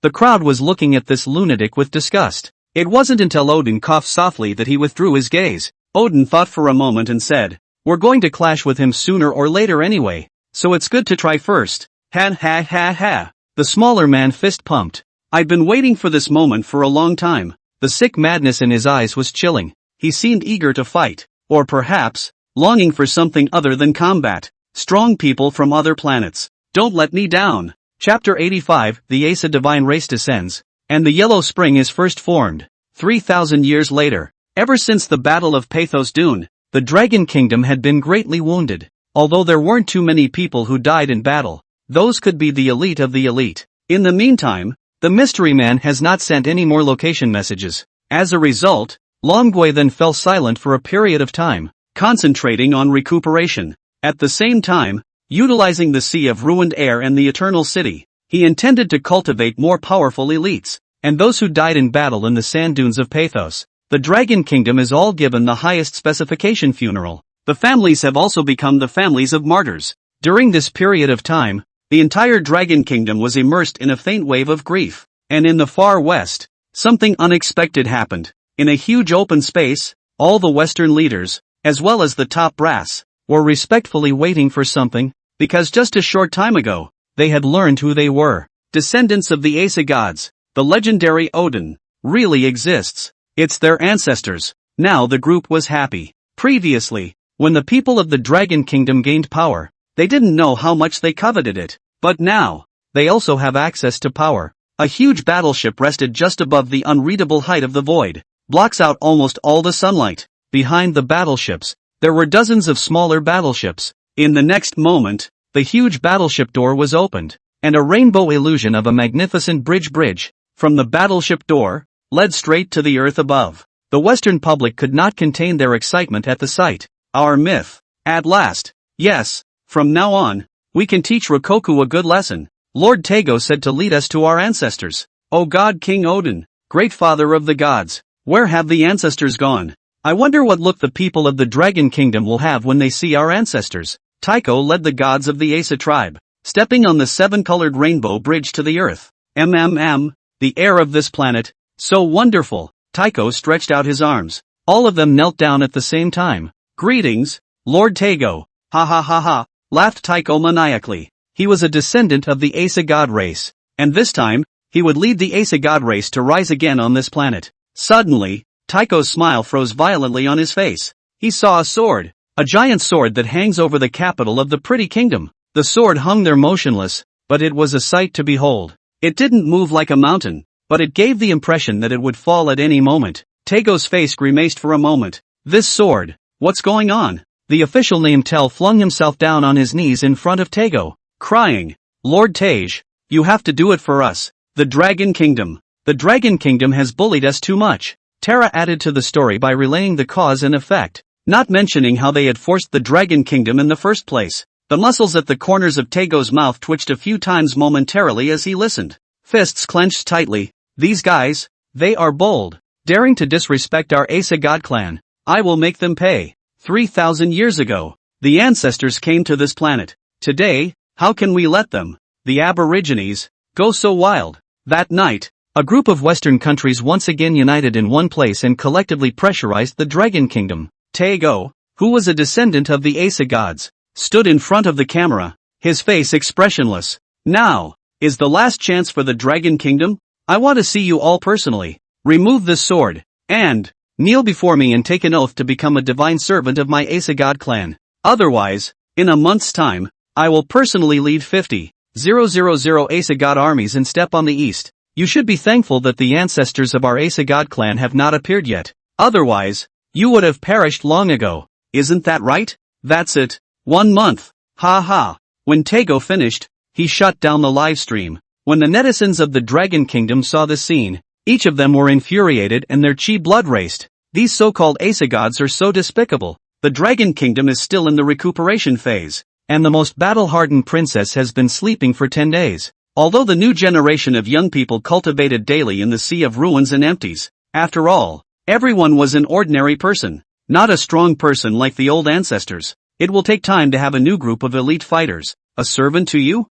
The crowd was looking at this lunatic with disgust. It wasn't until Odin coughed softly that he withdrew his gaze. Odin thought for a moment and said, we're going to clash with him sooner or later anyway, so it's good to try first. Ha ha ha ha. The smaller man fist pumped. I'd been waiting for this moment for a long time. The sick madness in his eyes was chilling. He seemed eager to fight, or perhaps, longing for something other than combat. Strong people from other planets, don't let me down. Chapter 85, the Asa divine race descends, and the Yellow Spring is first formed. 3,000 years later, ever since the Battle of Pathos Dune, the Dragon Kingdom had been greatly wounded. Although there weren't too many people who died in battle, those could be the elite of the elite. In the meantime, the mystery man has not sent any more location messages. As a result, Longwei then fell silent for a period of time, concentrating on recuperation. At the same time, utilizing the Sea of Ruined Air and the Eternal City, he intended to cultivate more powerful elites, and those who died in battle in the sand dunes of Pathos. The Dragon Kingdom is all given the highest specification funeral. The families have also become the families of martyrs. During this period of time, the entire Dragon Kingdom was immersed in a faint wave of grief. And in the far west, something unexpected happened. In a huge open space, all the Western leaders, as well as the top brass, were respectfully waiting for something, because just a short time ago, they had learned who they were. Descendants of the Asa gods, the legendary Odin, really exists. It's their ancestors. Now the group was happy. Previously, when the people of the Dragon Kingdom gained power, they didn't know how much they coveted it. But now, they also have access to power. A huge battleship rested just above the unreadable height of the void, blocks out almost all the sunlight. Behind the battleships, there were dozens of smaller battleships. In the next moment, the huge battleship door was opened, and a rainbow illusion of a magnificent bridge from the battleship door led straight to the earth above. The Western public could not contain their excitement at the sight. Our myth. At last. Yes, from now on, we can teach Rokkoku a good lesson. Lord Tago said to lead us to our ancestors. O God King Odin, great father of the gods, where have the ancestors gone? I wonder what look the people of the Dragon Kingdom will have when they see our ancestors. Tycho led the gods of the Asa tribe, stepping on the seven-colored rainbow bridge to the earth. The air of this planet, so wonderful. Tycho stretched out his arms. All of them knelt down at the same time. Greetings, Lord Tago. Ha ha ha ha, laughed Tycho maniacally. He was a descendant of the Asa god race, and this time, he would lead the Asa god race to rise again on this planet. Suddenly, Tycho's smile froze violently on his face. he saw a sword. A giant sword that hangs over the capital of the pretty kingdom. The sword hung there motionless, but it was a sight to behold. It didn't move like a mountain, but it gave the impression that it would fall at any moment. Taego's face grimaced for a moment. This sword, what's going on? The official named Tel flung himself down on his knees in front of Taego, crying, Lord Tage, you have to do it for us. The Dragon Kingdom. The Dragon Kingdom has bullied us too much. Terra added to the story by relaying the cause and effect, not mentioning how they had forced the Dragon Kingdom in the first place. The muscles at the corners of Taego's mouth twitched a few times momentarily as he listened. Fists clenched tightly. These guys, they are bold. Daring to disrespect our Aes God clan. I will make them pay. 3,000 years ago, the ancestors came to this planet. Today, how can we let them, the Aborigines, go so wild? That night, a group of Western countries once again united in one place and collectively pressurized the Dragon Kingdom. Taego, who was a descendant of the Aes gods, stood in front of the camera, his face expressionless. Now, is the last chance for the Dragon Kingdom? I want to see you all personally. Remove this sword, and kneel before me and take an oath to become a divine servant of my Aes God clan. Otherwise, in a month's time, I will personally lead 50,000 Aes God armies and step on the east. You should be thankful that the ancestors of our Aes God clan have not appeared yet. Otherwise, you would have perished long ago. Isn't that right? That's it. 1 month. Ha ha. When Taego finished, he shut down the live stream. When the netizens of the Dragon Kingdom saw this scene, each of them were infuriated and their chi blood raced. These so-called Aes gods are so despicable. The Dragon Kingdom is still in the recuperation phase, and the most battle-hardened princess has been sleeping for 10 days. Although the new generation of young people cultivated daily in the sea of ruins and empties, after all, everyone was an ordinary person, not a strong person like the old ancestors. It will take time to have a new group of elite fighters. A servant to you?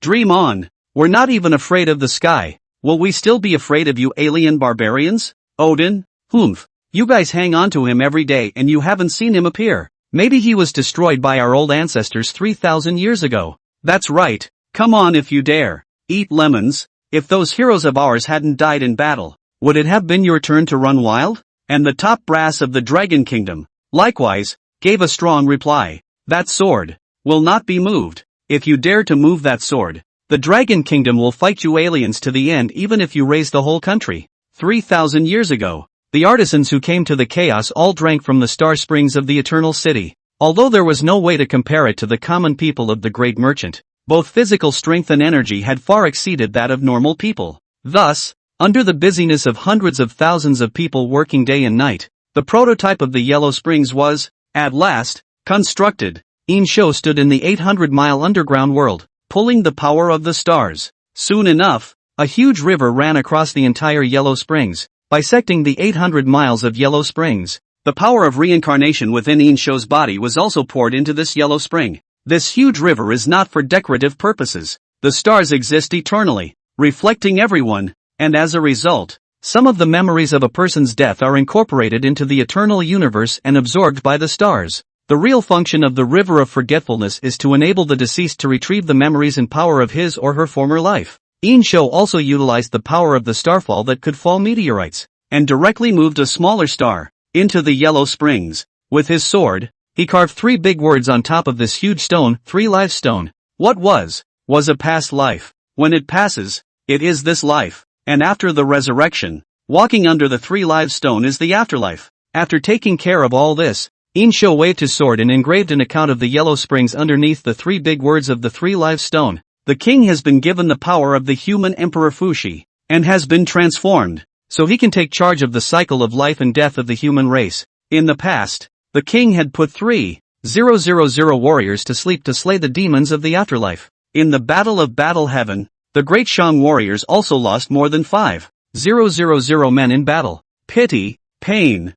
Dream on. We're not even afraid of the sky. Will we still be afraid of you alien barbarians? Odin? Humph. You guys hang on to him every day and you haven't seen him appear. Maybe he was destroyed by our old ancestors 3,000 years ago. That's right. Come on if you dare. Eat lemons. If those heroes of ours hadn't died in battle, would it have been your turn to run wild? And the top brass of the Dragon Kingdom, likewise, gave a strong reply. That sword will not be moved. If you dare to move that sword, the Dragon Kingdom will fight you aliens to the end even if you raise the whole country. 3,000 years ago, the artisans who came to the chaos all drank from the star springs of the Eternal City. Although there was no way to compare it to the common people of the great merchant, both physical strength and energy had far exceeded that of normal people. Thus, under the busyness of hundreds of thousands of people working day and night, the prototype of the Yellow Springs was, at last, constructed. Yin Shou stood in the 800-mile underground world, pulling the power of the stars. Soon enough, a huge river ran across the entire Yellow Springs, bisecting the 800 miles of Yellow Springs. The power of reincarnation within Yin Shou's body was also poured into this Yellow Spring. This huge river is not for decorative purposes. The stars exist eternally, reflecting everyone, and as a result, some of the memories of a person's death are incorporated into the eternal universe and absorbed by the stars. The real function of the river of forgetfulness is to enable the deceased to retrieve the memories and power of his or her former life. Yin Shou also utilized the power of the starfall that could fall meteorites, and directly moved a smaller star into the Yellow Springs. With his sword, he carved 3 big words on top of this huge stone, 3 lives stone. What was a past life. When it passes, it is this life, and after the resurrection, walking under the 3 lives stone is the afterlife. After taking care of all this, Yin Shou waved his sword and engraved an account of the Yellow Springs underneath the 3 big words of the 3 lives stone. The king has been given the power of the human Emperor Fuxi, and has been transformed, so he can take charge of the cycle of life and death of the human race. In the past, the king had put 3,000 warriors to sleep to slay the demons of the afterlife. In the Battle of Battle Heaven, the Great Shang warriors also lost more than 5,000 men in battle. Pity, pain.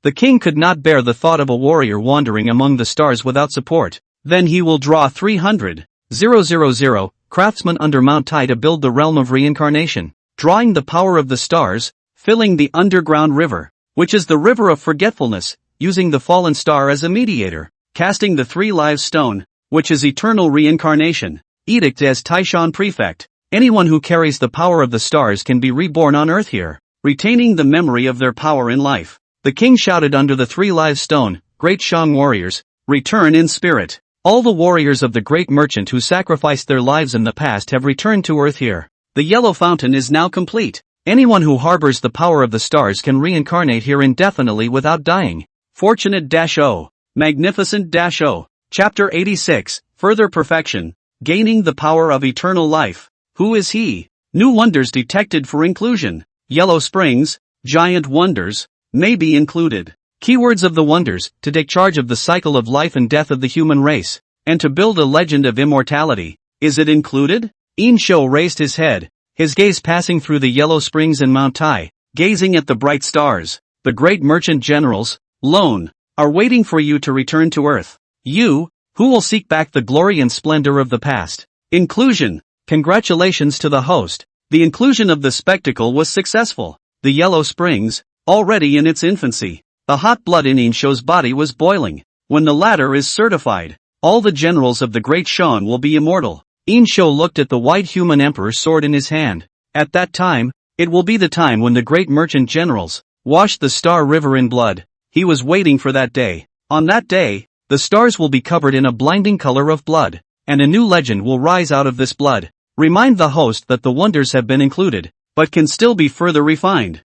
The king could not bear the thought of a warrior wandering among the stars without support. Then he will draw 300,000 craftsmen under Mount Tai to build the realm of reincarnation, drawing the power of the stars, filling the underground river, which is the river of forgetfulness, using the fallen star as a mediator, casting the 3 lives stone, which is eternal reincarnation, edict as Taishan prefect. Anyone who carries the power of the stars can be reborn on earth here, retaining the memory of their power in life. The king shouted under the 3 live stone, Great Shang warriors, return in spirit. All the warriors of the great merchant who sacrificed their lives in the past have returned to Earth here. The yellow fountain is now complete. Anyone who harbors the power of the stars can reincarnate here indefinitely without dying. Fortunate-O. Magnificent-O. Chapter 86, Further Perfection. Gaining the power of eternal life. Who is he? New wonders detected for inclusion. Yellow springs, giant wonders, may be included. Keywords of the wonders, to take charge of the cycle of life and death of the human race, and to build a legend of immortality. Is it included? Yin Shou raised his head, his gaze passing through the yellow springs and Mount Tai, gazing at the bright stars. The great merchant generals, lone, are waiting for you to return to Earth. You, who will seek back the glory and splendor of the past. Inclusion. Congratulations to the host. The inclusion of the spectacle was successful. The yellow springs, already in its infancy. The hot blood in Yin Shou's body was boiling. When the latter is certified, all the generals of the Great Shang will be immortal. Yin Shou looked at the white human emperor's sword in his hand. At that time, it will be the time when the great merchant generals wash the Star River in blood. He was waiting for that day. On that day, the stars will be covered in a blinding color of blood, and a new legend will rise out of this blood. Remind the host that the wonders have been included, but can still be further refined.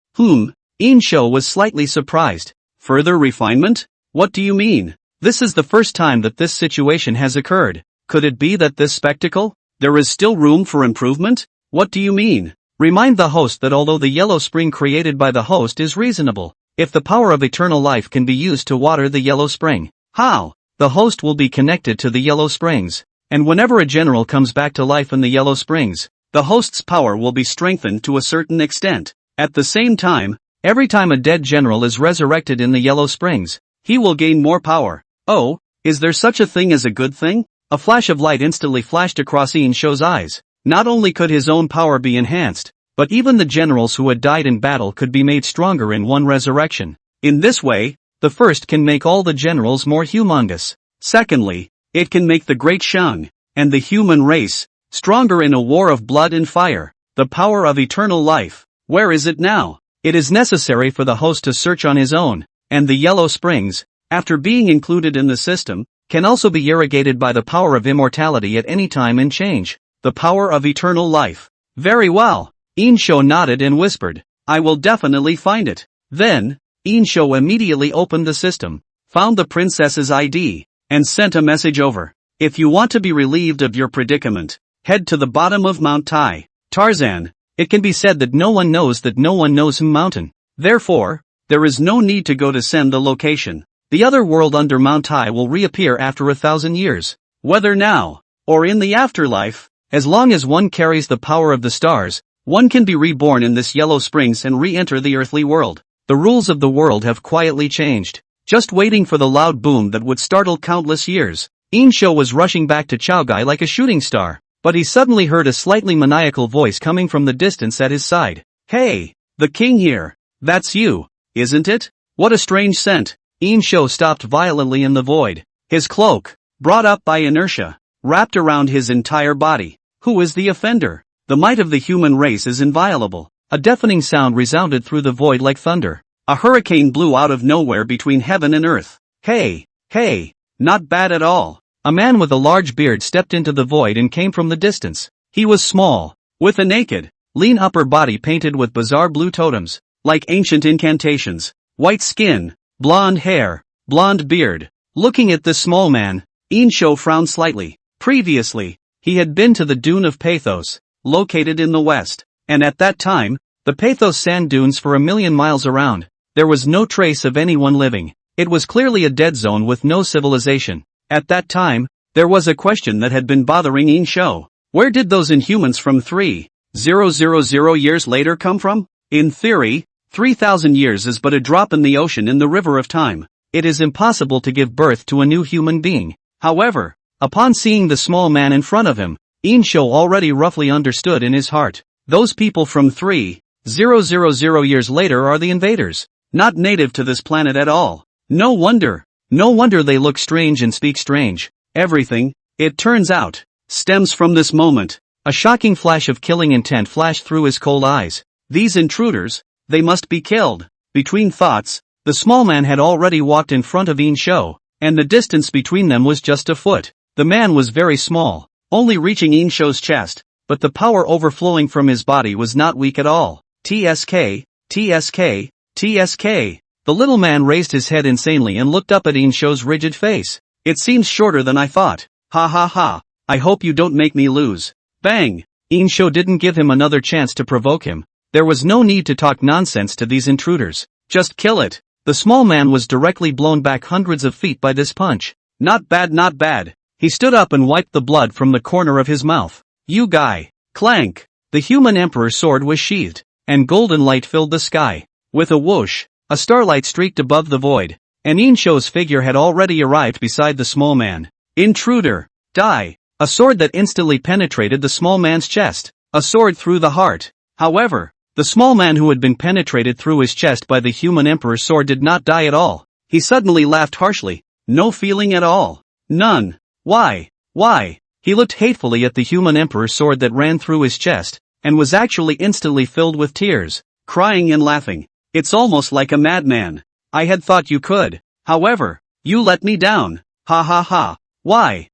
Yin Shou was slightly surprised. Further refinement? What do you mean? This is the first time that this situation has occurred. Could it be that this spectacle? There is still room for improvement? What do you mean? Remind the host that although the yellow spring created by the host is reasonable, if the power of eternal life can be used to water the yellow spring, how? The host will be connected to the yellow springs, and whenever a general comes back to life in the yellow springs, the host's power will be strengthened to a certain extent. At the same time, every time a dead general is resurrected in the yellow springs, he will gain more power. Oh, is there such a thing as a good thing? A flash of light instantly flashed across Yin Shou's eyes. Not only could his own power be enhanced, but even the generals who had died in battle could be made stronger in one resurrection. In this way, the first can make all the generals more humongous. Secondly, it can make the Great Shang, and the human race, stronger in a war of blood and fire. The power of eternal life. Where is it now? It is necessary for the host to search on his own, and the yellow springs, after being included in the system, can also be irrigated by the power of immortality at any time and change. The power of eternal life. Very well. Yin Shou nodded and whispered, I will definitely find it. Then, Yin Shou immediately opened the system, found the princess's ID, and sent a message over. If you want to be relieved of your predicament, head to the bottom of Mount Tai. Tarzan. It can be said that no one knows mountain. Therefore, there is no need to go to send the location. The other world under Mount Tai will reappear after 1,000 years. Whether now, or in the afterlife, as long as one carries the power of the stars, one can be reborn in this yellow springs and re-enter the earthly world. The rules of the world have quietly changed, just waiting for the loud boom that would startle countless years. Yin Shou was rushing back to Chaoge like a shooting star, but he suddenly heard a slightly maniacal voice coming from the distance at his side. Hey, the king here. That's you, isn't it? What a strange scent. Yin Shou stopped violently in the void. His cloak, brought up by inertia, wrapped around his entire body. Who is the offender? The might of the human race is inviolable. A deafening sound resounded through the void like thunder. A hurricane blew out of nowhere between heaven and earth. Hey, not bad at all. A man with a large beard stepped into the void and came from the distance. He was small, with a naked, lean upper body painted with bizarre blue totems, like ancient incantations. White skin, blonde hair, blonde beard. Looking at this small man, Yin Shou frowned slightly. Previously, he had been to the dune of Pathos, located in the west, and at that time, the Pathos sand dunes for 1,000,000 miles around, there was no trace of anyone living. It was clearly a dead zone with no civilization. At that time, there was a question that had been bothering Yin Shou. Where did those Inhumans from 3,000 years later come from? In theory, 3,000 years is but a drop in the ocean in the river of time. It is impossible to give birth to a new human being. However, upon seeing the small man in front of him, Yin Shou already roughly understood in his heart. Those people from 3,000 years later are the invaders, not native to this planet at all. No wonder they look strange and speak strange. Everything, it turns out, stems from this moment. A shocking flash of killing intent flashed through his cold eyes. These intruders, they must be killed. Between thoughts, The small man had already walked in front of Yin Shou, and the distance between them was just a foot. The man was very small, only reaching Yin Shou's chest, but the power overflowing from his body was not weak at all. TSK, TSK, TSK. The little man raised his head insanely and looked up at Yin Shou's rigid face. It seems shorter than I thought. Ha ha ha. I hope you don't make me lose. Bang! Yin Shou didn't give him another chance to provoke him. There was no need to talk nonsense to these intruders. Just kill it. The small man was directly blown back hundreds of feet by this punch. Not bad, not bad. He stood up and wiped the blood from the corner of his mouth. You guy. Clank. The human emperor's sword was sheathed, and golden light filled the sky. With a whoosh, a starlight streaked above the void, and Yin Shou's figure had already arrived beside the small man. Intruder. Die. A sword that instantly penetrated the small man's chest. A sword through the heart. However, the small man who had been penetrated through his chest by the human emperor's sword did not die at all. He suddenly laughed harshly. No feeling at all. None. Why? Why? He looked hatefully at the human emperor's sword that ran through his chest, and was actually instantly filled with tears, crying and laughing. It's almost like a madman. I had thought you could. However, you let me down. Ha ha ha. Why?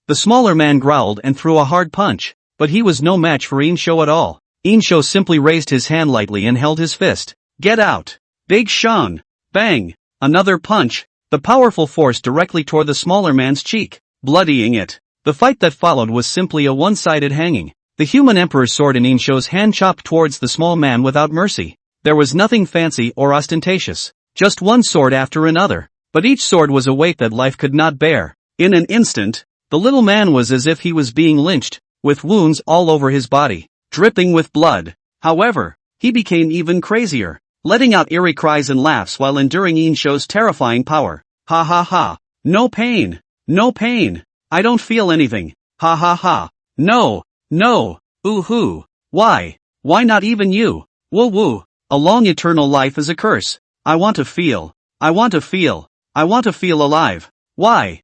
The smaller man growled and threw a hard punch, but he was no match for Yin Shou at all. Yin Shou simply raised his hand lightly and held his fist. Get out! Big Shang! Bang! Another punch. The powerful force directly tore the smaller man's cheek, bloodying it. The fight that followed was simply a one-sided hanging. The human emperor's sword in Yin Shou's hand chopped towards the small man without mercy. There was nothing fancy or ostentatious, just one sword after another, but each sword was a weight that life could not bear. In an instant, the little man was as if he was being lynched, with wounds all over his body, dripping with blood. However, he became even crazier, letting out eerie cries and laughs while enduring Yin Shou's terrifying power. Ha ha ha. No pain. No pain. I don't feel anything. Ha ha ha. No. No. Ooh-hoo. Why? Why not even you? Woo-woo. A long eternal life is a curse. I want to feel. I want to feel. I want to feel alive. Why?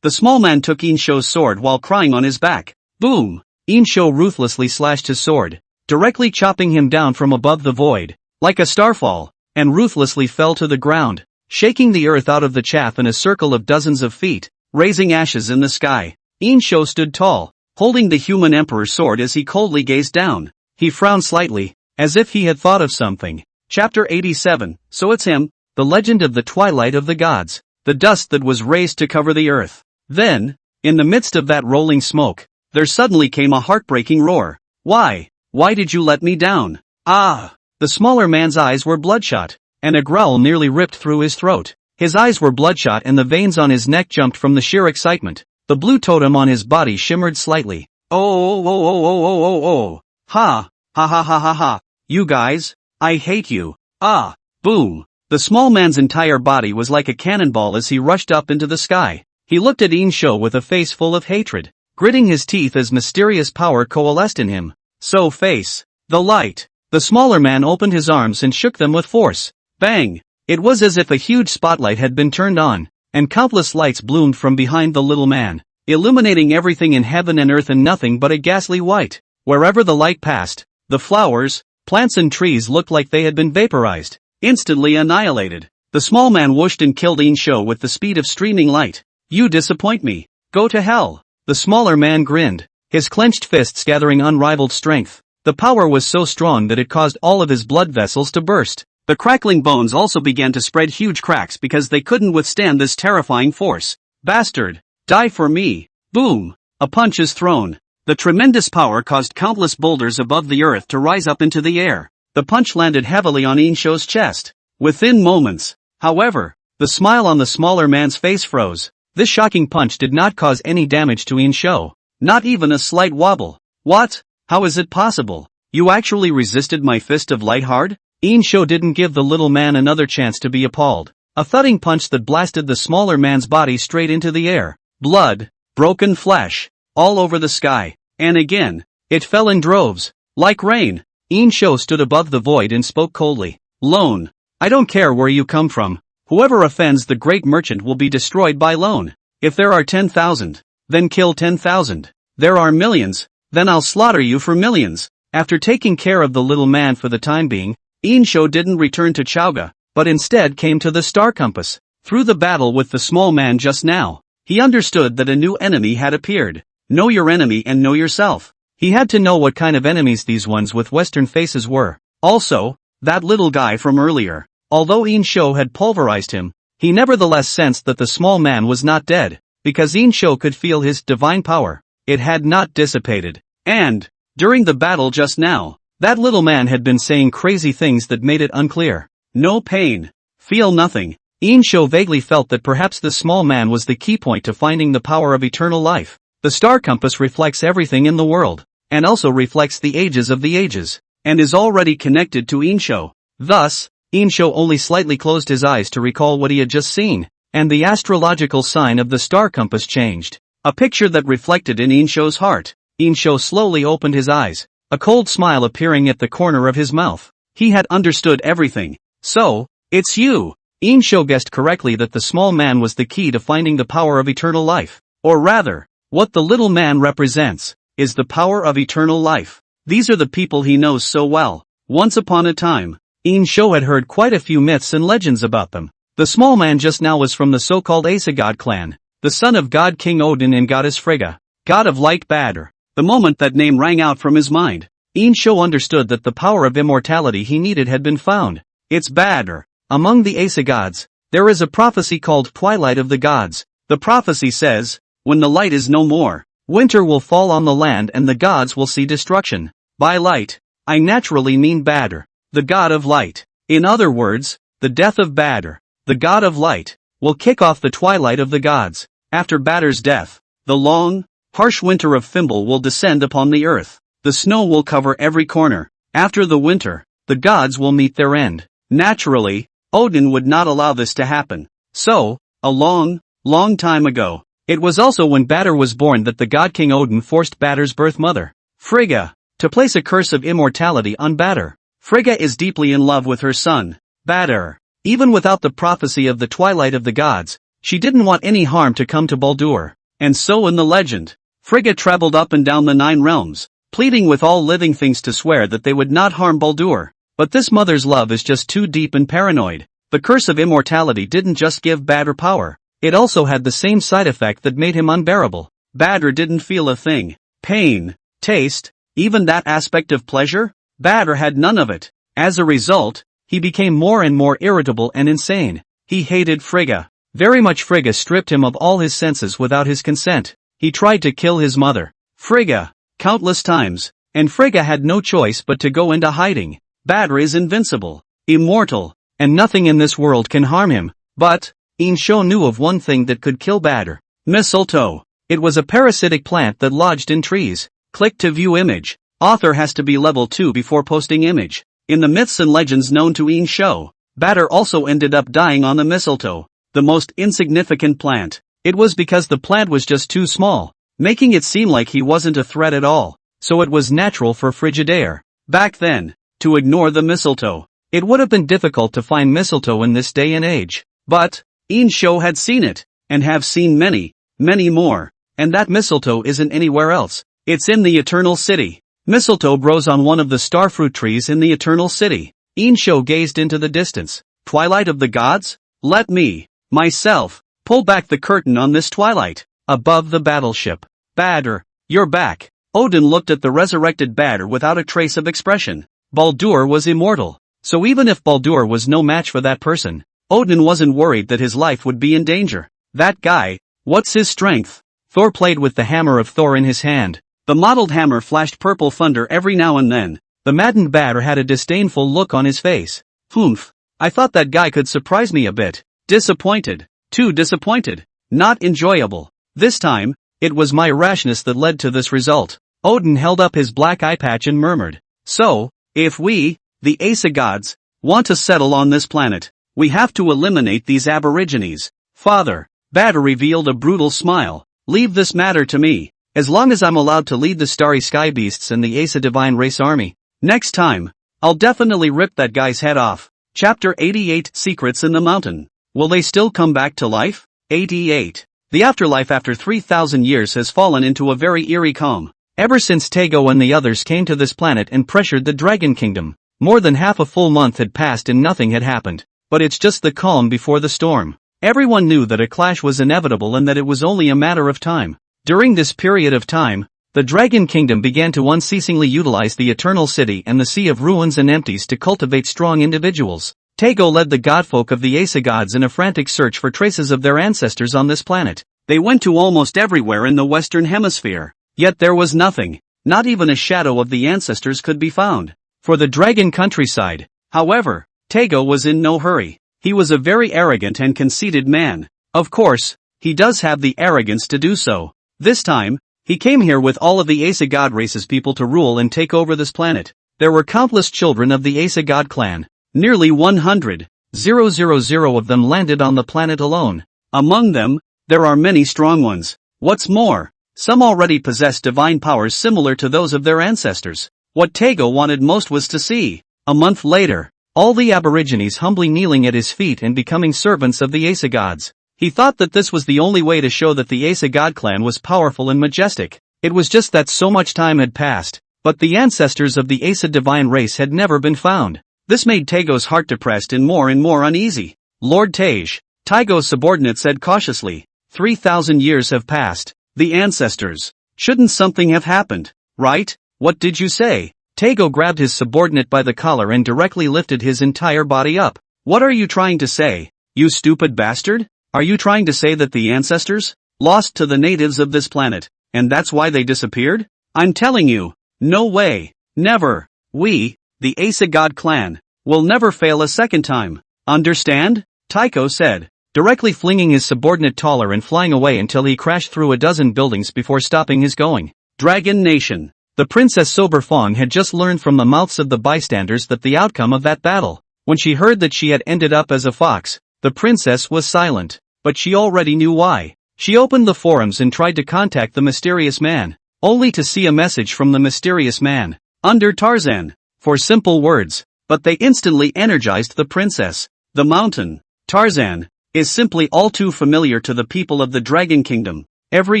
The small man took Yin Shou's sword while crying on his back. Boom! Yin Shou ruthlessly slashed his sword, directly chopping him down from above the void, like a starfall, and ruthlessly fell to the ground, shaking the earth out of the chaff in a circle of dozens of feet, raising ashes in the sky. Yin Shou stood tall, holding the human emperor's sword as he coldly gazed down. He frowned slightly, as if he had thought of something. Chapter 87, So it's him, the legend of the Twilight of the Gods, the dust that was raised to cover the earth. Then, in the midst of that rolling smoke, there suddenly came a heartbreaking roar. Why? Why did you let me down? The smaller man's eyes were bloodshot, and a growl nearly ripped through his throat. His eyes were bloodshot and the veins on his neck jumped from the sheer excitement. The blue totem on his body shimmered slightly. Oh. Ha ha ha ha ha. You guys, I hate you. Boom. The small man's entire body was like a cannonball as he rushed up into the sky. He looked at Yin Shou with a face full of hatred, gritting his teeth as mysterious power coalesced in him. So face. The light. The smaller man opened his arms and shook them with force. Bang! It was as if a huge spotlight had been turned on, and countless lights bloomed from behind the little man, illuminating everything in heaven and earth in nothing but a ghastly white. Wherever the light passed, the flowers, plants and trees looked like they had been vaporized, instantly annihilated. The small man whooshed and killed Yin Shou with the speed of streaming light. You disappoint me. Go to hell. The smaller man grinned, his clenched fists gathering unrivaled strength. The power was so strong that it caused all of his blood vessels to burst. The crackling bones also began to spread huge cracks because they couldn't withstand this terrifying force. Bastard! Die for me! Boom! A punch is thrown. The tremendous power caused countless boulders above the earth to rise up into the air. The punch landed heavily on Yin Shou's chest. Within moments, however, the smile on the smaller man's face froze. This shocking punch did not cause any damage to Yin Shou. Not even a slight wobble. What? How is it possible? You actually resisted my fist of light hard? Yin Shou didn't give the little man another chance to be appalled. A thudding punch that blasted the smaller man's body straight into the air. Blood, broken flesh, all over the sky. And again, it fell in droves, like rain. Yin Shou stood above the void and spoke coldly. Lone. I don't care where you come from. Whoever offends the great merchant will be destroyed by lone. If there are 10,000, then kill 10,000. There are millions, then I'll slaughter you for millions. After taking care of the little man for the time being, Yin Shou didn't return to Chaoge, but instead came to the star compass. Through the battle with the small man just now, he understood that a new enemy had appeared. Know your enemy and know yourself. He had to know what kind of enemies these ones with Western faces were. Also, that little guy from earlier. Although Yin Shou had pulverized him, he nevertheless sensed that the small man was not dead, because Yin Shou could feel his divine power. It had not dissipated. And, during the battle just now, that little man had been saying crazy things that made it unclear. No pain. Feel nothing. Yin Shou vaguely felt that perhaps the small man was the key point to finding the power of eternal life. The star compass reflects everything in the world, and also reflects the ages of the ages, and is already connected to Yin Shou. Thus, Yin Shou only slightly closed his eyes to recall what he had just seen, and the astrological sign of the star compass changed. A picture that reflected in Yin Shou's heart. Yin Shou slowly opened his eyes, a cold smile appearing at the corner of his mouth. He had understood everything. So, it's you. Yin Shou guessed correctly that the small man was the key to finding the power of eternal life. Or rather, what the little man represents is the power of eternal life. These are the people he knows so well. Once upon a time, Yin Shou had heard quite a few myths and legends about them. The small man just now was from the so-called Asagod clan, the son of god King Odin and goddess Frigga, god of light Badr. The moment that name rang out from his mind, Yin Shou understood that the power of immortality he needed had been found. It's Badr. Among the Asagods, there is a prophecy called Twilight of the Gods. The prophecy says, when the light is no more, winter will fall on the land and the gods will see destruction. By light, I naturally mean Badr, the god of light. In other words, the death of Badr, the god of light, will kick off the twilight of the gods. After Badr's death, the long, harsh winter of Fimbul will descend upon the earth. The snow will cover every corner. After the winter, the gods will meet their end. Naturally, Odin would not allow this to happen. So, a long, long time ago, it was also when Badr was born that the god King Odin forced Badr's birth mother, Frigga, to place a curse of immortality on Badr. Frigga is deeply in love with her son, Badr. Even without the prophecy of the twilight of the gods, she didn't want any harm to come to Baldur. And so in the legend, Frigga traveled up and down the 9 realms, pleading with all living things to swear that they would not harm Baldur. But this mother's love is just too deep and paranoid. The curse of immortality didn't just give Badr power, it also had the same side effect that made him unbearable. Badr didn't feel a thing. Pain, taste, even that aspect of pleasure? Badr had none of it. As a result, he became more and more irritable and insane. He hated Frigga. Very much. Frigga stripped him of all his senses without his consent. He tried to kill his mother, Frigga, countless times, and Frigga had no choice but to go into hiding. Badr is invincible, immortal, and nothing in this world can harm him. But, Yin Shou knew of one thing that could kill Badr. Mistletoe. It was a parasitic plant that lodged in trees. Click to view image. Author has to be level 2 before posting image. In the myths and legends known to Yin Shou, Badr also ended up dying on the mistletoe, the most insignificant plant. It was because the plant was just too small, making it seem like he wasn't a threat at all. So it was natural for Frigidaire, back then, to ignore the mistletoe. It would have been difficult to find mistletoe in this day and age. But, Yin Shou had seen it, and have seen many, many more, and that mistletoe isn't anywhere else. It's in the Eternal City. Mistletoe grows on one of the starfruit trees in the Eternal City. Yin Shou gazed into the distance. Twilight of the gods? Let me, myself, pull back the curtain on this twilight. Above the battleship. Badr, you're back. Odin looked at the resurrected Badr without a trace of expression. Baldur was immortal. So even if Baldur was no match for that person, Odin wasn't worried that his life would be in danger. That guy, what's his strength? Thor played with the hammer of Thor in his hand. The mottled hammer flashed purple thunder every now and then. The maddened Badr had a disdainful look on his face. Humph. I thought that guy could surprise me a bit. Disappointed. Too disappointed. Not enjoyable. This time, it was my rashness that led to this result. Odin held up his black eye patch and murmured. So, if we, the Asagods, want to settle on this planet, we have to eliminate these aborigines. Father, Badr revealed a brutal smile. Leave this matter to me. As long as I'm allowed to lead the starry sky beasts and the Asa divine race army. Next time, I'll definitely rip that guy's head off. Chapter 88 Secrets in the Mountain. Will they still come back to life? 88. The afterlife after 3,000 years has fallen into a very eerie calm. Ever since Tego and the others came to this planet and pressured the Dragon Kingdom, more than half a full month had passed and nothing had happened. but it's just the calm before the storm. Everyone knew that a clash was inevitable and that it was only a matter of time. During this period of time, the Dragon Kingdom began to unceasingly utilize the Eternal City and the Sea of Ruins and Empties to cultivate strong individuals. Taego led the godfolk of the Aesa gods in a frantic search for traces of their ancestors on this planet. They went to almost everywhere in the Western Hemisphere, yet there was nothing, not even a shadow of the ancestors could be found. For the dragon countryside, however, Taego was in no hurry. He was a very arrogant and conceited man. Of course, he does have the arrogance to do so. This time, he came here with all of the Aesa god race's people to rule and take over this planet. There were countless children of the Aesa god clan. Nearly 100,000 of them landed on the planet alone. Among them, there are many strong ones. What's more, some already possess divine powers similar to those of their ancestors. What Taego wanted most was to see, a month later, all the aborigines humbly kneeling at his feet and becoming servants of the Aesa gods. He thought that this was the only way to show that the Aesa god clan was powerful and majestic. It was just that so much time had passed, but the ancestors of the Aesa divine race had never been found. This made Taego's heart depressed and more uneasy. Lord Tage, Taego's subordinate said cautiously, 3,000 years have passed. The ancestors. Shouldn't something have happened, right? What did you say? Taego grabbed his subordinate by the collar and directly lifted his entire body up. What are you trying to say, you stupid bastard? Are you trying to say that the ancestors lost to the natives of this planet, and that's why they disappeared? I'm telling you, no way, never. We, the Aesa god clan, will never fail a second time. Understand? Taeko said, directly flinging his subordinate taller and flying away until he crashed through a dozen buildings before stopping his going. Dragon Nation. The Princess Soberfong had just learned from the mouths of the bystanders that the outcome of that battle. When she heard that she had ended up as a fox, the princess was silent, but she already knew why. She opened the forums and tried to contact the mysterious man, only to see a message from the mysterious man, under Tarzan, for simple words, but they instantly energized the princess. The mountain, Tarzan, is simply all too familiar to the people of the Dragon Kingdom. Every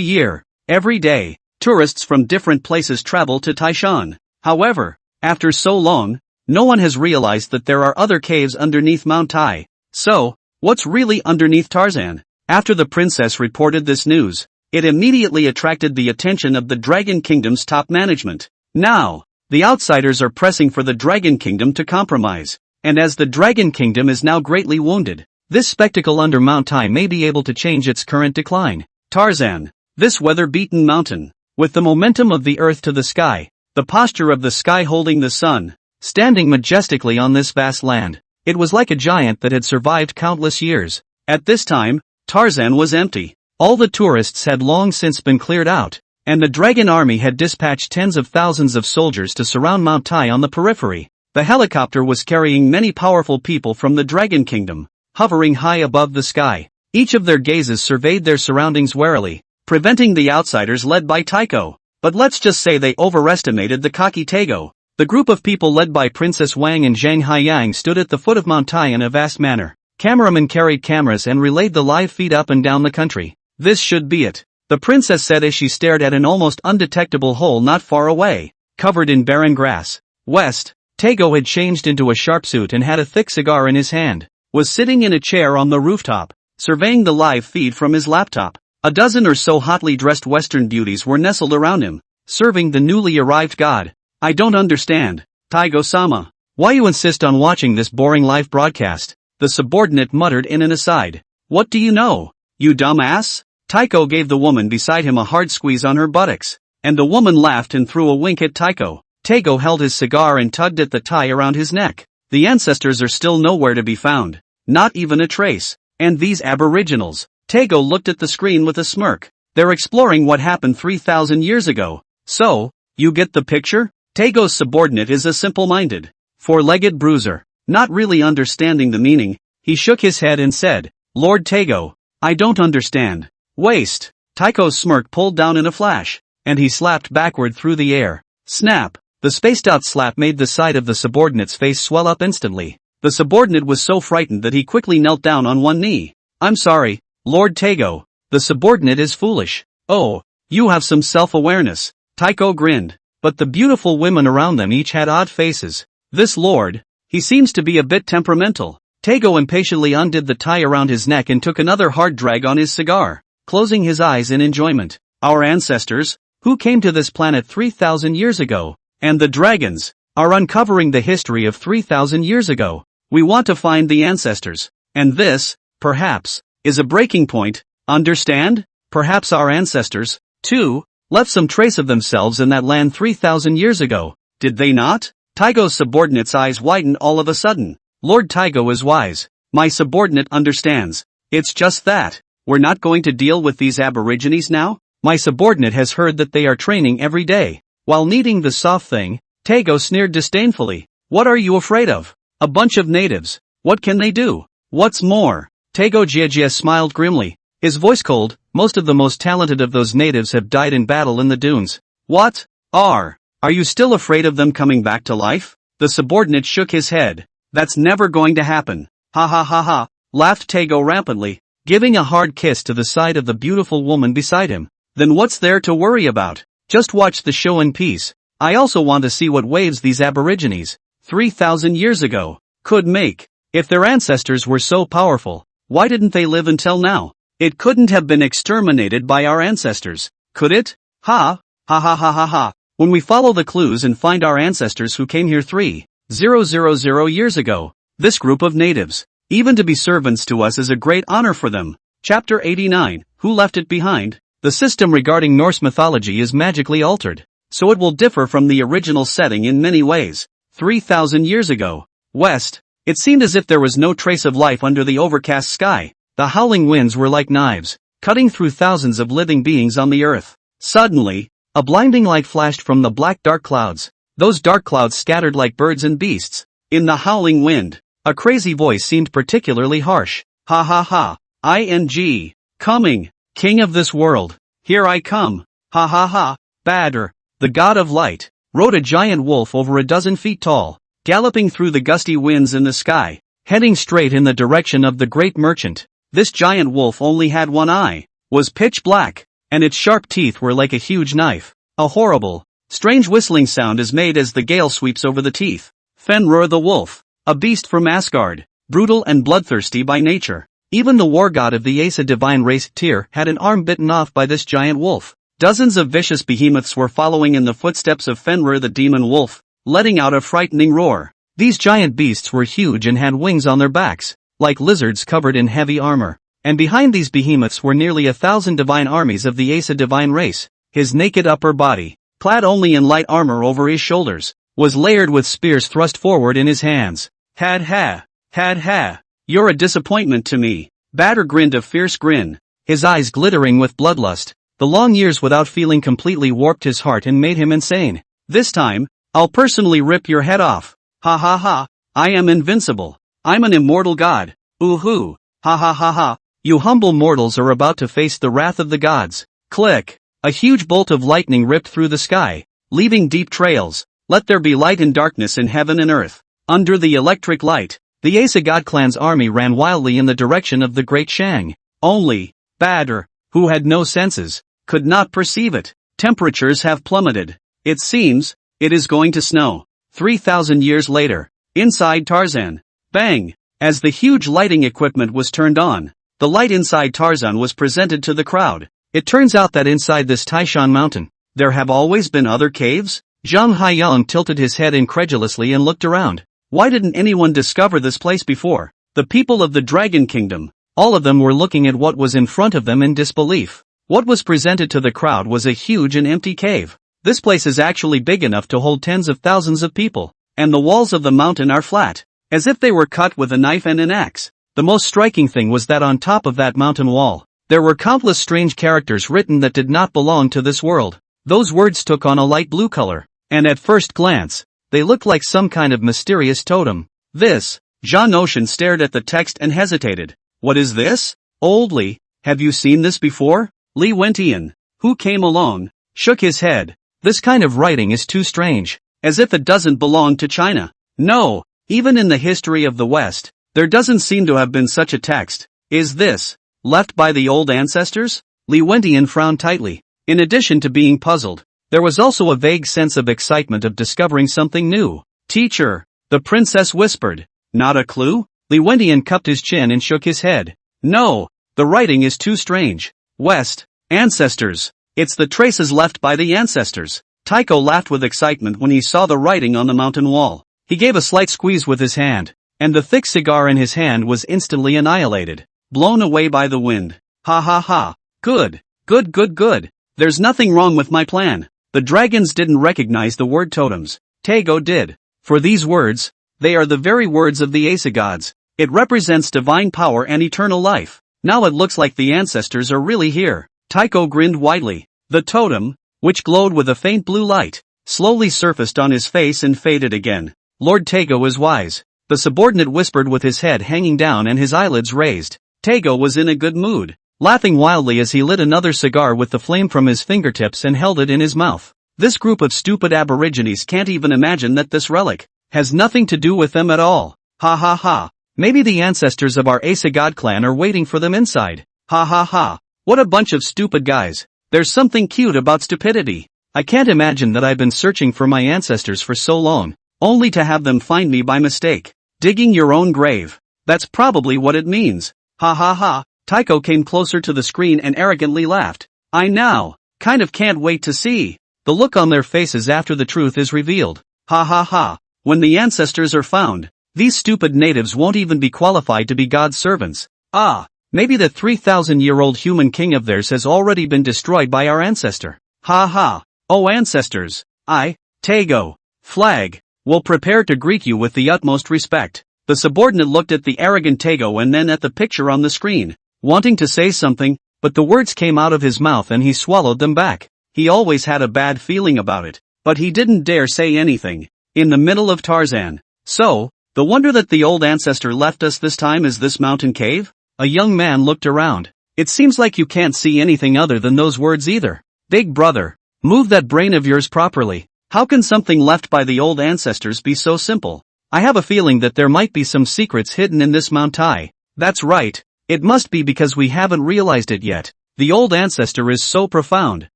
year, every day, tourists from different places travel to Taishan. However, after so long, no one has realized that there are other caves underneath Mount Tai. So, what's really underneath Tarzan? After the princess reported this news, it immediately attracted the attention of the Dragon Kingdom's top management. Now, the outsiders are pressing for the Dragon Kingdom to compromise, and as the Dragon Kingdom is now greatly wounded, this spectacle under Mount Tai may be able to change its current decline. Tarzan, this weather-beaten mountain, with the momentum of the earth to the sky, the posture of the sky holding the sun, standing majestically on this vast land, it was like a giant that had survived countless years. At this time, Tarzan was empty. All the tourists had long since been cleared out, and the dragon army had dispatched tens of thousands of soldiers to surround Mount Tai on the periphery. The helicopter was carrying many powerful people from the Dragon Kingdom, hovering high above the sky. Each of their gazes surveyed their surroundings warily, preventing the outsiders led by Taiko. But let's just say they overestimated the cocky Taego. The group of people led by Princess Wang and Zhang Haiyang stood at the foot of Mount Tai in a vast manner. Cameramen carried cameras and relayed the live feed up and down the country. This should be it, the princess said as she stared at an almost undetectable hole not far away, covered in barren grass. West, Taego had changed into a sharpsuit and had a thick cigar in his hand, was sitting in a chair on the rooftop, surveying the live feed from his laptop. A dozen or so hotly dressed Western beauties were nestled around him, serving the newly arrived god. I don't understand, Taego-sama. Why you insist on watching this boring live broadcast? The subordinate muttered in an aside. What do you know, you dumbass? Taiko gave the woman beside him a hard squeeze on her buttocks, and the woman laughed and threw a wink at Taiko. Taego held his cigar and tugged at the tie around his neck. The ancestors are still nowhere to be found, not even a trace. And these aboriginals? Taego looked at the screen with a smirk. They're exploring what happened 3,000 years ago. So, you get the picture? Taego's subordinate is a simple-minded, four-legged bruiser. Not really understanding the meaning, he shook his head and said, Lord Taego, I don't understand. Waste. Taiko's smirk pulled down in a flash, and he slapped backward through the air. Snap. The spaced-out slap made the side of the subordinate's face swell up instantly. The subordinate was so frightened that he quickly knelt down on one knee. I'm sorry, Lord Taego. The subordinate is foolish. Oh, you have some self-awareness. Taiko grinned, but the beautiful women around them each had odd faces. This lord, he seems to be a bit temperamental. Tago impatiently undid the tie around his neck and took another hard drag on his cigar, closing his eyes in enjoyment. Our ancestors, who came to this planet 3,000 years ago, and the dragons, are uncovering the history of 3,000 years ago. We want to find the ancestors. And this, perhaps, is a breaking point, understand? Perhaps our ancestors, too, left some trace of themselves in that land 3,000 years ago, did they not? Taigo's subordinate's eyes widened all of a sudden. Lord Taigo is wise. My subordinate understands. It's just that. We're not going to deal with these aborigines now? My subordinate has heard that they are training every day. While kneading the soft thing, Taigo sneered disdainfully. What are you afraid of? A bunch of natives. What can they do? What's more? Taigo Jiejie smiled grimly, his voice cold. Most of the most talented of those natives have died in battle in the dunes. What? Are you still afraid of them coming back to life? The subordinate shook his head. That's never going to happen. Ha ha ha ha, laughed Taigo rampantly, giving a hard kiss to the side of the beautiful woman beside him. Then what's there to worry about? Just watch the show in peace. I also want to see what waves these aborigines, 3,000 years ago, could make. If their ancestors were so powerful, why didn't they live until now? It couldn't have been exterminated by our ancestors, could it? Ha ha ha ha ha ha. When we follow the clues and find our ancestors who came here 3,000 years ago, this group of natives, even to be servants to us is a great honor for them. Chapter 89, Who Left It Behind? The system regarding Norse mythology is magically altered, so it will differ from the original setting in many ways. 3,000 years ago, west, it seemed as if there was no trace of life under the overcast sky. The howling winds were like knives, cutting through thousands of living beings on the earth. Suddenly, a blinding light flashed from the black dark clouds. Those dark clouds scattered like birds and beasts. In the howling wind, a crazy voice seemed particularly harsh. Ha ha ha. ING. Coming. King of this world. Here I come. Ha ha ha. Badr, the god of light, rode a giant wolf over a dozen feet tall, galloping through the gusty winds in the sky, heading straight in the direction of the great merchant. This giant wolf only had one eye, was pitch black, and its sharp teeth were like a huge knife. A horrible, strange whistling sound is made as the gale sweeps over the teeth. Fenrir the wolf, a beast from Asgard, brutal and bloodthirsty by nature. Even the war god of the Aesa divine race Tyr had an arm bitten off by this giant wolf. Dozens of vicious behemoths were following in the footsteps of Fenrir the demon wolf, letting out a frightening roar. These giant beasts were huge and had wings on their backs, like lizards covered in heavy armor. And behind these behemoths were nearly 1,000 divine armies of the Aesa divine race. His naked upper body, clad only in light armor over his shoulders, was layered with spears thrust forward in his hands. Had ha. You're a disappointment to me. Badr grinned a fierce grin, his eyes glittering with bloodlust. The long years without feeling completely warped his heart and made him insane. This time, I'll personally rip your head off. Ha ha ha. I am invincible. I'm an immortal god. Ooh-hoo. Ha ha ha ha. You humble mortals are about to face the wrath of the gods. Click. A huge bolt of lightning ripped through the sky, leaving deep trails. Let there be light and darkness in heaven and earth. Under the electric light, the Aesa god clan's army ran wildly in the direction of the Great Shang. Only, Badr, who had no senses, could not perceive it. Temperatures have plummeted. It seems, it is going to snow. 3,000 years later, inside Tarzan. Bang! As the huge lighting equipment was turned on, the light inside Tarzan was presented to the crowd. It turns out that inside this Taishan mountain, there have always been other caves? Zhang Haiyang tilted his head incredulously and looked around. Why didn't anyone discover this place before? The people of the Dragon Kingdom, all of them were looking at what was in front of them in disbelief. What was presented to the crowd was a huge and empty cave. This place is actually big enough to hold tens of thousands of people, and the walls of the mountain are flat, as if they were cut with a knife and an axe. The most striking thing was that on top of that mountain wall, there were countless strange characters written that did not belong to this world. Those words took on a light blue color, and at first glance, they looked like some kind of mysterious totem. This, Zhang Ocean stared at the text and hesitated. What is this? Old Li, have you seen this before? Li Wentian, who came along, shook his head. This kind of writing is too strange, as if it doesn't belong to China. No, even in the history of the West, there doesn't seem to have been such a text. Is this left by the old ancestors? Li Wentian frowned tightly. In addition to being puzzled, there was also a vague sense of excitement of discovering something new. Teacher, the princess whispered. Not a clue? Li Wentian cupped his chin and shook his head. No, the writing is too strange. West. Ancestors. It's the traces left by the ancestors. Tycho laughed with excitement when he saw the writing on the mountain wall. He gave a slight squeeze with his hand, and the thick cigar in his hand was instantly annihilated, blown away by the wind. Ha ha ha. Good. Good good good. There's nothing wrong with my plan. The dragons didn't recognize the word totems. Tago did. For these words, they are the very words of the Asa gods. It represents divine power and eternal life. Now it looks like the ancestors are really here. Tycho grinned widely. The totem, which glowed with a faint blue light, slowly surfaced on his face and faded again. Lord Tago is wise. The subordinate whispered with his head hanging down and his eyelids raised. Tago was in a good mood, laughing wildly as he lit another cigar with the flame from his fingertips and held it in his mouth. This group of stupid aborigines can't even imagine that this relic has nothing to do with them at all. Ha ha ha. Maybe the ancestors of our Asa god clan are waiting for them inside. Ha ha ha. What a bunch of stupid guys. There's something cute about stupidity. I can't imagine that I've been searching for my ancestors for so long, only to have them find me by mistake. Digging your own grave. That's probably what it means. Ha ha ha. Tycho came closer to the screen and arrogantly laughed. I now kind of can't wait to see the look on their faces after the truth is revealed. Ha ha ha. When the ancestors are found, these stupid natives won't even be qualified to be God's servants. Ah, maybe the 3,000-year-old human king of theirs has already been destroyed by our ancestor. Ha ha. Oh ancestors, I, Tago, Flag, will prepare to greet you with the utmost respect. The subordinate looked at the arrogant Tago and then at the picture on the screen, wanting to say something, but the words came out of his mouth and he swallowed them back. He always had a bad feeling about it, but he didn't dare say anything. In the middle of Tarzan. So, the wonder that the old ancestor left us this time is this mountain cave? A young man looked around. It seems like you can't see anything other than those words either. Big brother, move that brain of yours properly. How can something left by the old ancestors be so simple? I have a feeling that there might be some secrets hidden in this Mount Tai. That's right. It must be because we haven't realized it yet. The old ancestor is so profound.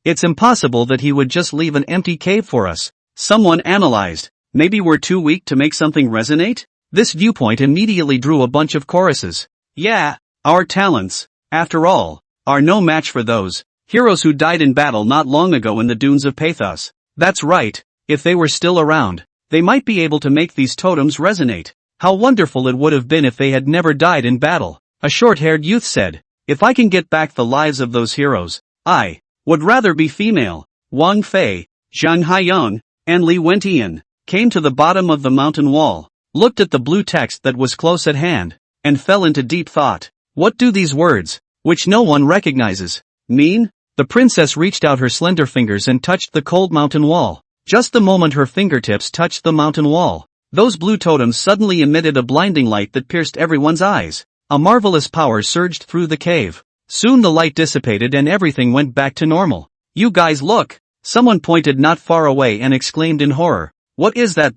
It's impossible that he would just leave an empty cave for us. Someone analyzed. Maybe we're too weak to make something resonate? This viewpoint immediately drew a bunch of choruses. Yeah, our talents, after all, are no match for those heroes who died in battle not long ago in the dunes of Pathos. That's right, if they were still around, they might be able to make these totems resonate. How wonderful it would have been if they had never died in battle. A short-haired youth said, if I can get back the lives of those heroes, I would rather be female. Wang Fei, Zhang Haiyang, and Li Wentian came to the bottom of the mountain wall, looked at the blue text that was close at hand, and fell into deep thought. What do these words, which no one recognizes, mean? The princess reached out her slender fingers and touched the cold mountain wall. Just the moment her fingertips touched the mountain wall, those blue totems suddenly emitted a blinding light that pierced everyone's eyes. A marvelous power surged through the cave. Soon the light dissipated and everything went back to normal. You guys look! Someone pointed not far away and exclaimed in horror. What is that?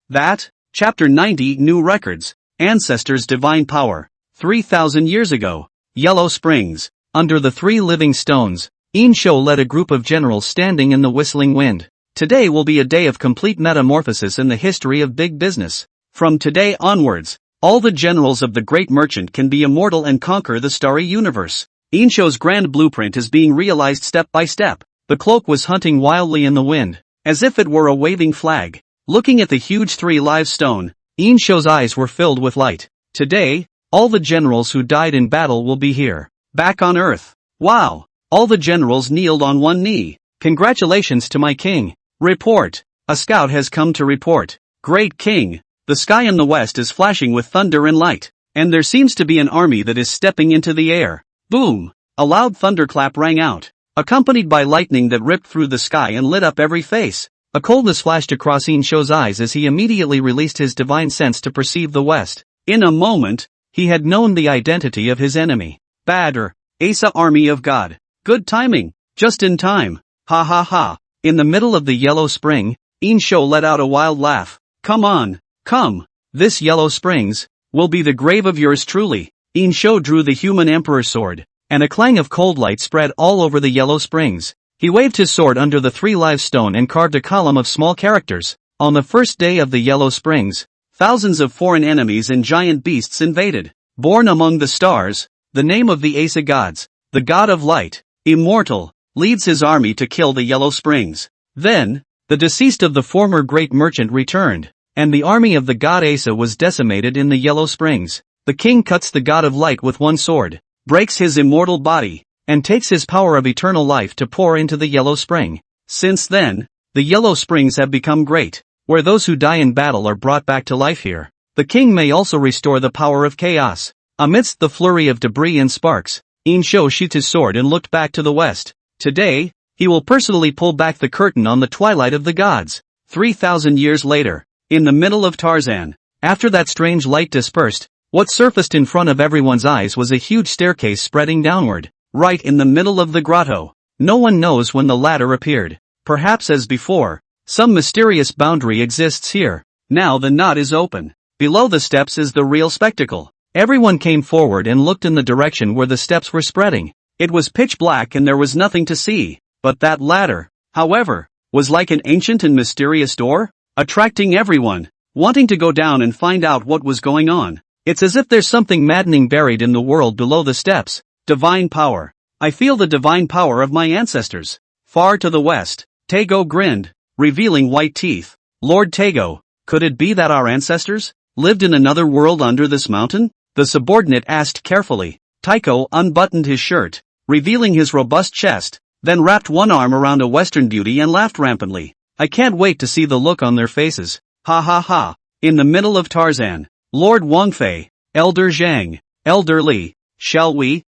That? Chapter 90 New Records. Ancestors' Divine Power. 3,000 years ago. Yellow Springs. Under the three living stones, Yin Shou led a group of generals standing in the whistling wind. Today will be a day of complete metamorphosis in the history of big business. From today onwards, all the generals of the great merchant can be immortal and conquer the starry universe. Yin Shou's grand blueprint is being realized step by step. The cloak was hunting wildly in the wind, as if it were a waving flag. Looking at the huge three-live stone, Yin Shou's eyes were filled with light. Today, all the generals who died in battle will be here, back on Earth. Wow! All the generals kneeled on one knee. Congratulations to my king. Report. A scout has come to report. Great king. The sky in the west is flashing with thunder and light, and there seems to be an army that is stepping into the air. Boom! A loud thunderclap rang out, accompanied by lightning that ripped through the sky and lit up every face. A coldness flashed across Yin Shou's eyes as he immediately released his divine sense to perceive the west. In a moment, he had known the identity of his enemy. Badr, Asa army of God. Good timing, just in time. Ha ha ha. In the middle of the yellow spring, Yin Shou let out a wild laugh. Come on, come. This yellow springs will be the grave of yours truly. Yin Shou drew the human emperor's sword, and a clang of cold light spread all over the yellow springs. He waved his sword under the three-live stone and carved a column of small characters. On the first day of the yellow springs, thousands of foreign enemies and giant beasts invaded. Born among the stars, the name of the Asa gods, the god of light, immortal, leads his army to kill the Yellow Springs. Then, the deceased of the former great merchant returned, and the army of the god Asa was decimated in the Yellow Springs. The king cuts the god of light with one sword, breaks his immortal body, and takes his power of eternal life to pour into the Yellow Spring. Since then, the Yellow Springs have become great, where those who die in battle are brought back to life here. The king may also restore the power of chaos. Amidst the flurry of debris and sparks, Yin Shou sheathed his sword and looked back to the west. Today, he will personally pull back the curtain on the twilight of the gods. 3,000 years later, in the middle of Tarzan, after that strange light dispersed, what surfaced in front of everyone's eyes was a huge staircase spreading downward, right in the middle of the grotto. No one knows when the ladder appeared. Perhaps as before, some mysterious boundary exists here. Now the knot is open. Below the steps is the real spectacle. Everyone came forward and looked in the direction where the steps were spreading. It was pitch black and there was nothing to see. But that ladder, however, was like an ancient and mysterious door, attracting everyone, wanting to go down and find out what was going on. It's as if there's something maddening buried in the world below the steps. Divine power. I feel the divine power of my ancestors. Far to the west, Tego grinned, revealing white teeth. Lord Tego, could it be that our ancestors lived in another world under this mountain? The subordinate asked carefully. Tycho unbuttoned his shirt, revealing his robust chest, then wrapped one arm around a Western beauty and laughed rampantly. I can't wait to see the look on their faces. Ha ha ha. In the middle of Tarzan, Lord Wangfei, Elder Zhang, Elder Li, shall we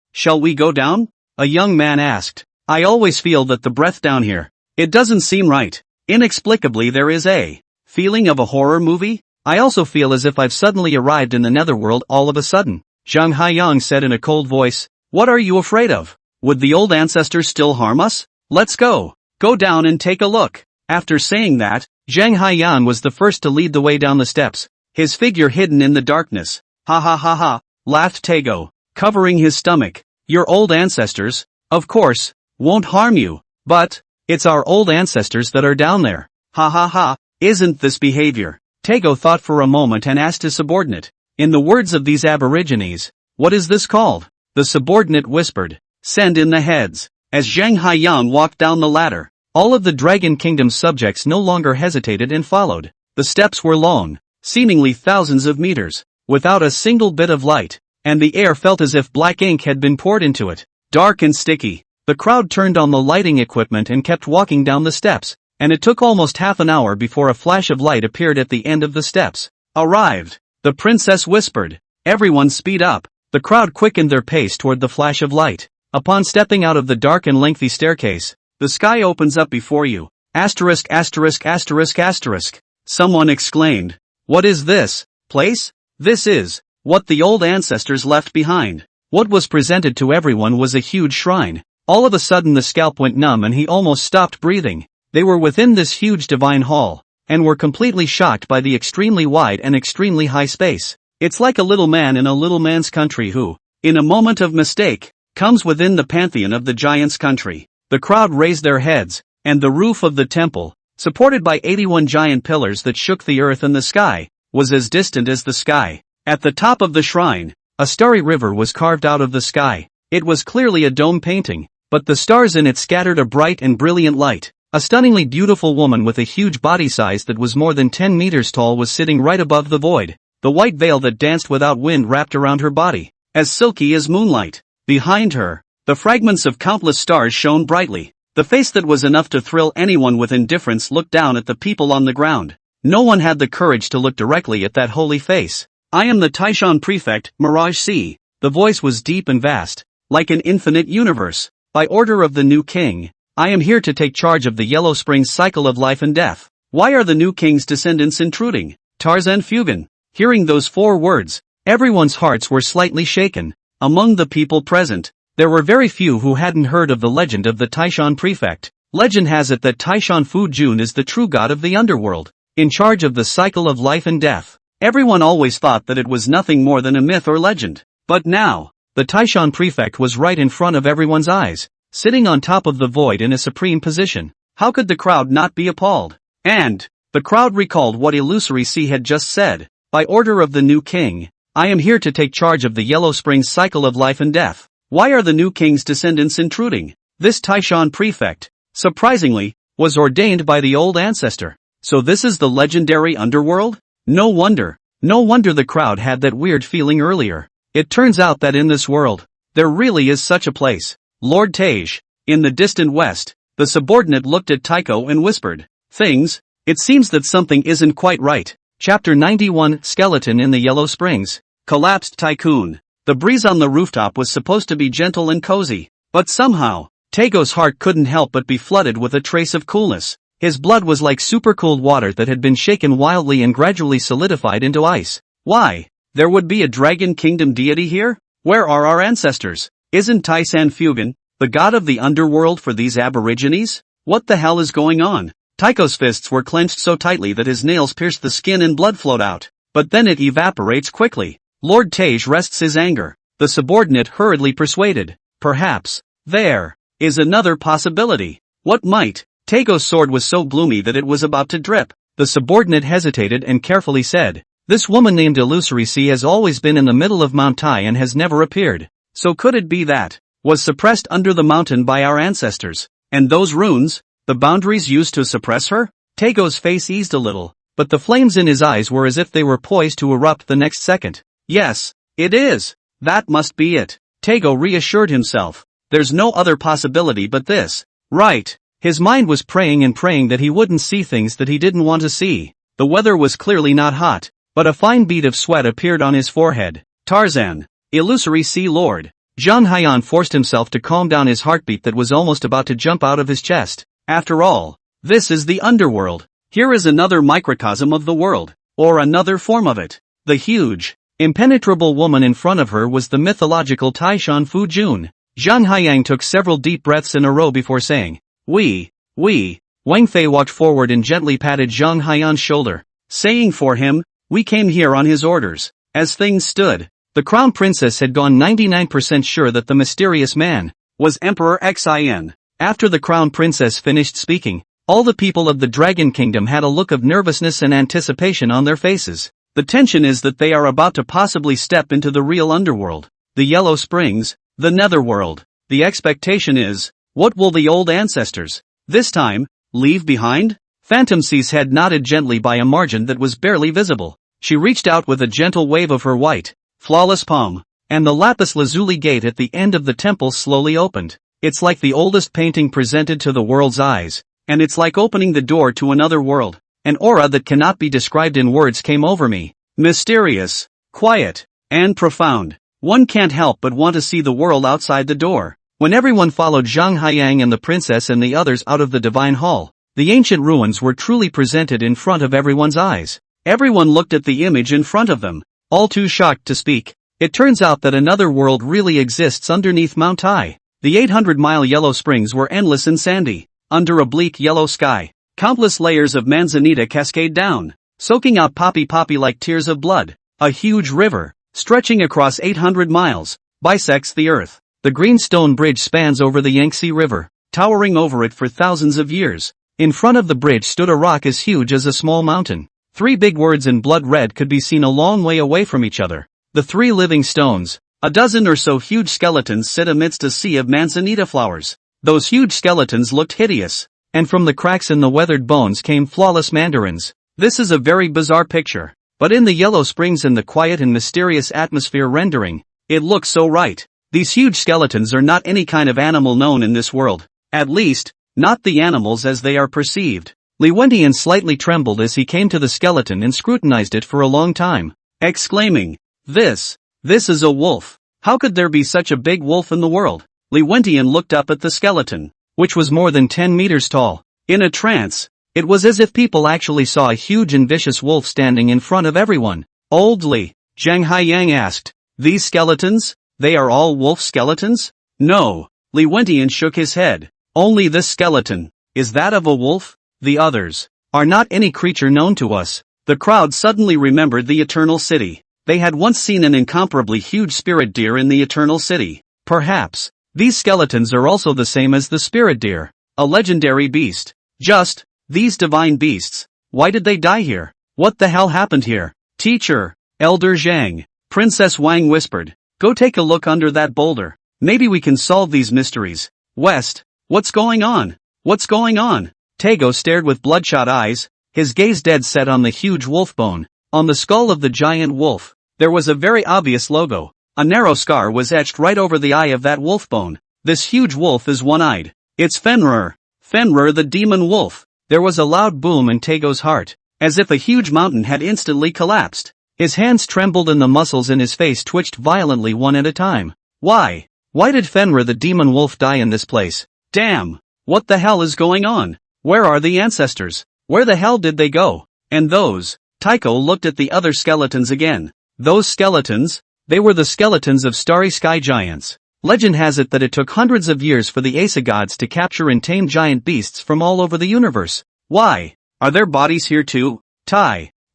go down? A young man asked. I always feel that the breath down here, it doesn't seem right. Inexplicably there is a feeling of a horror movie. I also feel as if I've suddenly arrived in the netherworld all of a sudden. Zhang Haiyang said in a cold voice. What are you afraid of? Would the old ancestors still harm us? Let's go. Go down and take a look. After saying that, Zhang Haiyan was the first to lead the way down the steps, his figure hidden in the darkness. Ha ha ha ha, laughed Tego, covering his stomach. Your old ancestors, of course, won't harm you, but it's our old ancestors that are down there. Ha ha ha, isn't this behavior? Tego thought for a moment and asked his subordinate. In the words of these aborigines, what is this called? The subordinate whispered. Send in the heads. As Zhang Haiyang walked down the ladder, all of the Dragon Kingdom's subjects no longer hesitated and followed. The steps were long, seemingly thousands of meters, without a single bit of light, and the air felt as if black ink had been poured into it. Dark and sticky. The crowd turned on the lighting equipment and kept walking down the steps, and it took almost half an hour before a flash of light appeared at the end of the steps. Arrived. The princess whispered. Everyone speed up. The crowd quickened their pace toward the flash of light. Upon stepping out of the dark and lengthy staircase, the sky opens up before you. Asterisk asterisk asterisk asterisk. Someone exclaimed. What is this place? This is what the old ancestors left behind. What was presented to everyone was a huge shrine. All of a sudden the scalp went numb and he almost stopped breathing. They were within this huge divine hall, and were completely shocked by the extremely wide and extremely high space. It's like a little man in a little man's country who, in a moment of mistake, comes within the pantheon of the giant's country. The crowd raised their heads, and the roof of the temple, supported by 81 giant pillars that shook the earth and the sky, was as distant as the sky. At the top of the shrine, a starry river was carved out of the sky. It was clearly a dome painting, but the stars in it scattered a bright and brilliant light. A stunningly beautiful woman with a huge body size that was more than 10 meters tall was sitting right above the void. The white veil that danced without wind wrapped around her body, as silky as moonlight. Behind her, the fragments of countless stars shone brightly. The face that was enough to thrill anyone with indifference looked down at the people on the ground. No one had the courage to look directly at that holy face. I am the Taishan prefect, Mirage C. The voice was deep and vast, like an infinite universe. By order of the new king, I am here to take charge of the Yellow Springs cycle of life and death. Why are the new king's descendants intruding? Tarzan Fugan. Hearing those 4 words, everyone's hearts were slightly shaken. Among the people present, there were very few who hadn't heard of the legend of the Taishan prefect. Legend has it that Taishan Fu Jun is the true god of the underworld, in charge of the cycle of life and death. Everyone always thought that it was nothing more than a myth or legend. But now, the Taishan prefect was right in front of everyone's eyes, sitting on top of the void in a supreme position. How could the crowd not be appalled? And the crowd recalled what Illusory C had just said. By order of the new king, I am here to take charge of the Yellow Springs cycle of life and death. Why are the new king's descendants intruding? This Taishan prefect, surprisingly, was ordained by the old ancestor. So this is the legendary underworld? No wonder the crowd had that weird feeling earlier. It turns out that in this world, there really is such a place. Lord Tage. In the distant west, the subordinate looked at Tycho and whispered, "Things, it seems that something isn't quite right." Chapter 91 Skeleton in the Yellow Springs. Collapsed tycoon. The breeze on the rooftop was supposed to be gentle and cozy, but somehow, Tago's heart couldn't help but be flooded with a trace of coolness. His blood was like supercooled water that had been shaken wildly and gradually solidified into ice. Why? There would be a Dragon Kingdom deity here? Where are our ancestors? Isn't Tai-San Fugan, the god of the underworld for these aborigines? What the hell is going on? Tycho's fists were clenched so tightly that his nails pierced the skin and blood flowed out. But then it evaporates quickly. Lord Tage rests his anger. The subordinate hurriedly persuaded. Perhaps there is another possibility. What might? Tago's sword was so gloomy that it was about to drip. The subordinate hesitated and carefully said, "This woman named Illusory Sea has always been in the middle of Mount Tai and has never appeared. So could it be that was suppressed under the mountain by our ancestors? And those runes, the boundaries used to suppress her?" Tago's face eased a little, but the flames in his eyes were as if they were poised to erupt the next second. "Yes, it is. That must be it." Tago reassured himself. "There's no other possibility but this." Right. His mind was praying that he wouldn't see things that he didn't want to see. The weather was clearly not hot, but a fine bead of sweat appeared on his forehead. Tarzan. Illusory Sea Lord. Zhang Haiyan forced himself to calm down his heartbeat that was almost about to jump out of his chest. After all, this is the underworld. Here is another microcosm of the world, or another form of it. The huge, impenetrable woman in front of her was the mythological Taishan Fu Jun. Zhang Haiyang took several deep breaths in a row before saying, We. Wang Fei walked forward and gently patted Zhang Haiyan's shoulder, saying for him, "We came here on his orders." As things stood, the crown princess had gone 99% sure that the mysterious man was Emperor Xin. After the crown princess finished speaking, all the people of the Dragon Kingdom had a look of nervousness and anticipation on their faces. The tension is that they are about to possibly step into the real underworld, the Yellow Springs, the Netherworld. The expectation is, what will the old ancestors, this time, leave behind? Phantom C's head nodded gently by a margin that was barely visible. She reached out with a gentle wave of her white, flawless palm, and the lapis lazuli gate at the end of the temple slowly opened. It's like the oldest painting presented to the world's eyes, and it's like opening the door to another world. An aura that cannot be described in words came over me. Mysterious, quiet, and profound. One can't help but want to see the world outside the door. When everyone followed Zhang Haiyang and the princess and the others out of the divine hall, the ancient ruins were truly presented in front of everyone's eyes. Everyone looked at the image in front of them, all too shocked to speak. It turns out that another world really exists underneath Mount Tai. The 800-mile Yellow Springs were endless and sandy. Under a bleak yellow sky, countless layers of manzanita cascade down, soaking out poppy like tears of blood. A huge river, stretching across 800 miles, bisects the earth. The green stone bridge spans over the Yangtze River, towering over it for thousands of years. In front of the bridge stood a rock as huge as a small mountain. 3 big words in blood red could be seen a long way away from each other. The 3 living stones, a dozen or so huge skeletons sit amidst a sea of manzanita flowers. Those huge skeletons looked hideous, and from the cracks in the weathered bones came flawless mandarins. This is a very bizarre picture, but in the Yellow Springs and the quiet and mysterious atmosphere rendering, it looks so right. These huge skeletons are not any kind of animal known in this world, at least, not the animals as they are perceived. Li Wendian slightly trembled as he came to the skeleton and scrutinized it for a long time, exclaiming, This is a wolf. How could there be such a big wolf in the world? Li Wendian looked up at the skeleton, which was more than 10 meters tall. In a trance, it was as if people actually saw a huge and vicious wolf standing in front of everyone. Old Li, Zhang Haiyang asked, "These skeletons? They are all wolf skeletons?" "No." Li Wendian shook his head. "Only this skeleton is that of a wolf. The others are not any creature known to us." The crowd suddenly remembered the Eternal City. They had once seen an incomparably huge spirit deer in the Eternal City. Perhaps these skeletons are also the same as the spirit deer, a legendary beast. Just these divine beasts. Why did they die here? What the hell happened here? Teacher, Elder Zhang, Princess Wang whispered. Go take a look under that boulder. Maybe we can solve these mysteries. West, what's going on? What's going on? Taego stared with bloodshot eyes, his gaze dead set on the huge wolf bone. On the skull of the giant wolf, there was a very obvious logo. A narrow scar was etched right over the eye of that wolf bone. This huge wolf is one-eyed. It's Fenrir. Fenrir the demon wolf. There was a loud boom in Taego's heart, as if a huge mountain had instantly collapsed. His hands trembled and the muscles in his face twitched violently one at a time. Why? Why did Fenrir the demon wolf die in this place? Damn! What the hell is going on? Where are the ancestors? Where the hell did they go? And those? Taiko looked at the other skeletons again. Those skeletons? They were the skeletons of starry sky giants. Legend has it that it took hundreds of years for the Asa gods to capture and tame giant beasts from all over the universe. Why? Are there bodies here too?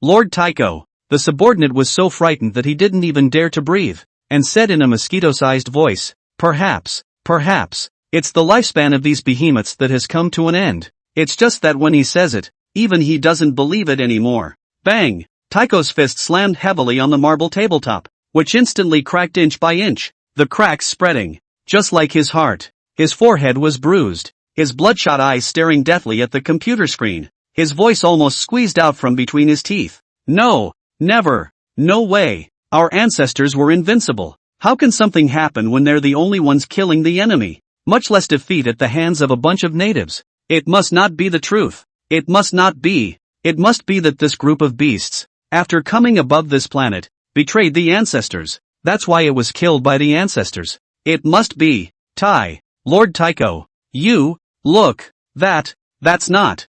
Lord Taiko. The subordinate was so frightened that he didn't even dare to breathe, and said in a mosquito-sized voice, Perhaps, it's the lifespan of these behemoths that has come to an end. It's just that when he says it, even he doesn't believe it anymore. Bang! Taiko's fist slammed heavily on the marble tabletop, which instantly cracked inch by inch, the cracks spreading, just like his heart. His forehead was bruised, his bloodshot eyes staring deathly at the computer screen, his voice almost squeezed out from between his teeth. No, never, no way. Our ancestors were invincible. How can something happen when they're the only ones killing the enemy, much less defeat at the hands of a bunch of natives? It must not be the truth. It must not be. It must be that this group of beasts, after coming above this planet, betrayed the ancestors. That's why it was killed by the ancestors. It must be. Lord Taiko. You, look, that's not.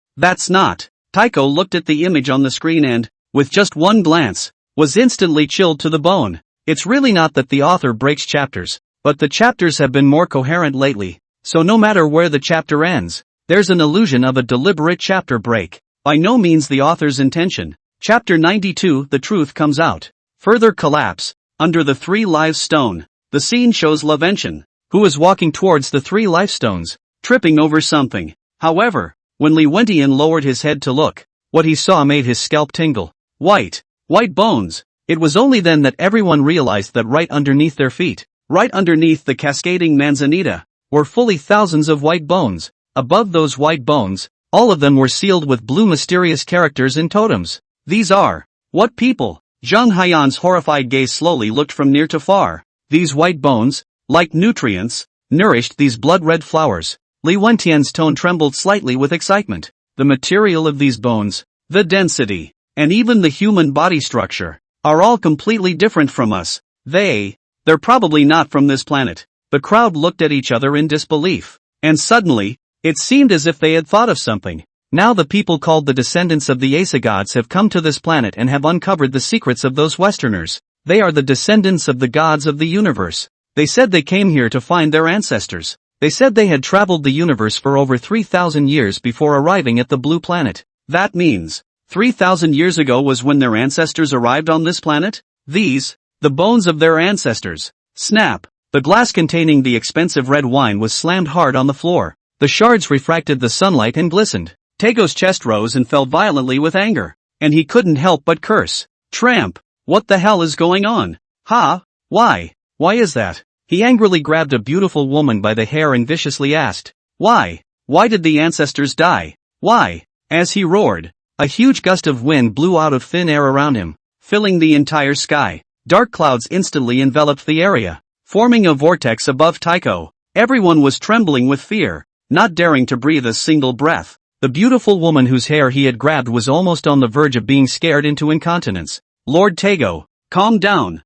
Taiko looked at the image on the screen and, with just one glance, was instantly chilled to the bone. It's really not that the author breaks chapters, but the chapters have been more coherent lately, so no matter where the chapter ends, there's an illusion of a deliberate chapter break. By no means the author's intention. Chapter 92, the truth comes out. Further collapse. Under the 3 live stone, the scene shows Lavention, who is walking towards the 3 life stones, tripping over something. However, when Li Wentian lowered his head to look, what he saw made his scalp tingle. White bones. It was only then that everyone realized that right underneath their feet, right underneath the cascading manzanita, were fully thousands of white bones. Above those white bones, all of them were sealed with blue mysterious characters and totems. These are, what people? Zhang Haiyan's horrified gaze slowly looked from near to far. These white bones, like nutrients, nourished these blood-red flowers. Li Wentian's tone trembled slightly with excitement. The material of these bones, the density, and even the human body structure, are all completely different from us. They're probably not from this planet. The crowd looked at each other in disbelief. And suddenly, it seemed as if they had thought of something. Now the people called the descendants of the Asa gods have come to this planet and have uncovered the secrets of those Westerners. They are the descendants of the gods of the universe. They said they came here to find their ancestors. They said they had traveled the universe for over 3,000 years before arriving at the blue planet. That means, 3,000 years ago was when their ancestors arrived on this planet? These, the bones of their ancestors. Snap! The glass containing the expensive red wine was slammed hard on the floor. The shards refracted the sunlight and glistened. Taego's chest rose and fell violently with anger, and he couldn't help but curse. Tramp! What the hell is going on? Why? Why is that? He angrily grabbed a beautiful woman by the hair and viciously asked, Why? Why did the ancestors die? Why? As he roared, a huge gust of wind blew out of thin air around him, filling the entire sky. Dark clouds instantly enveloped the area, forming a vortex above Taiko. Everyone was trembling with fear, not daring to breathe a single breath. The beautiful woman whose hair he had grabbed was almost on the verge of being scared into incontinence. Lord Taego, calm down,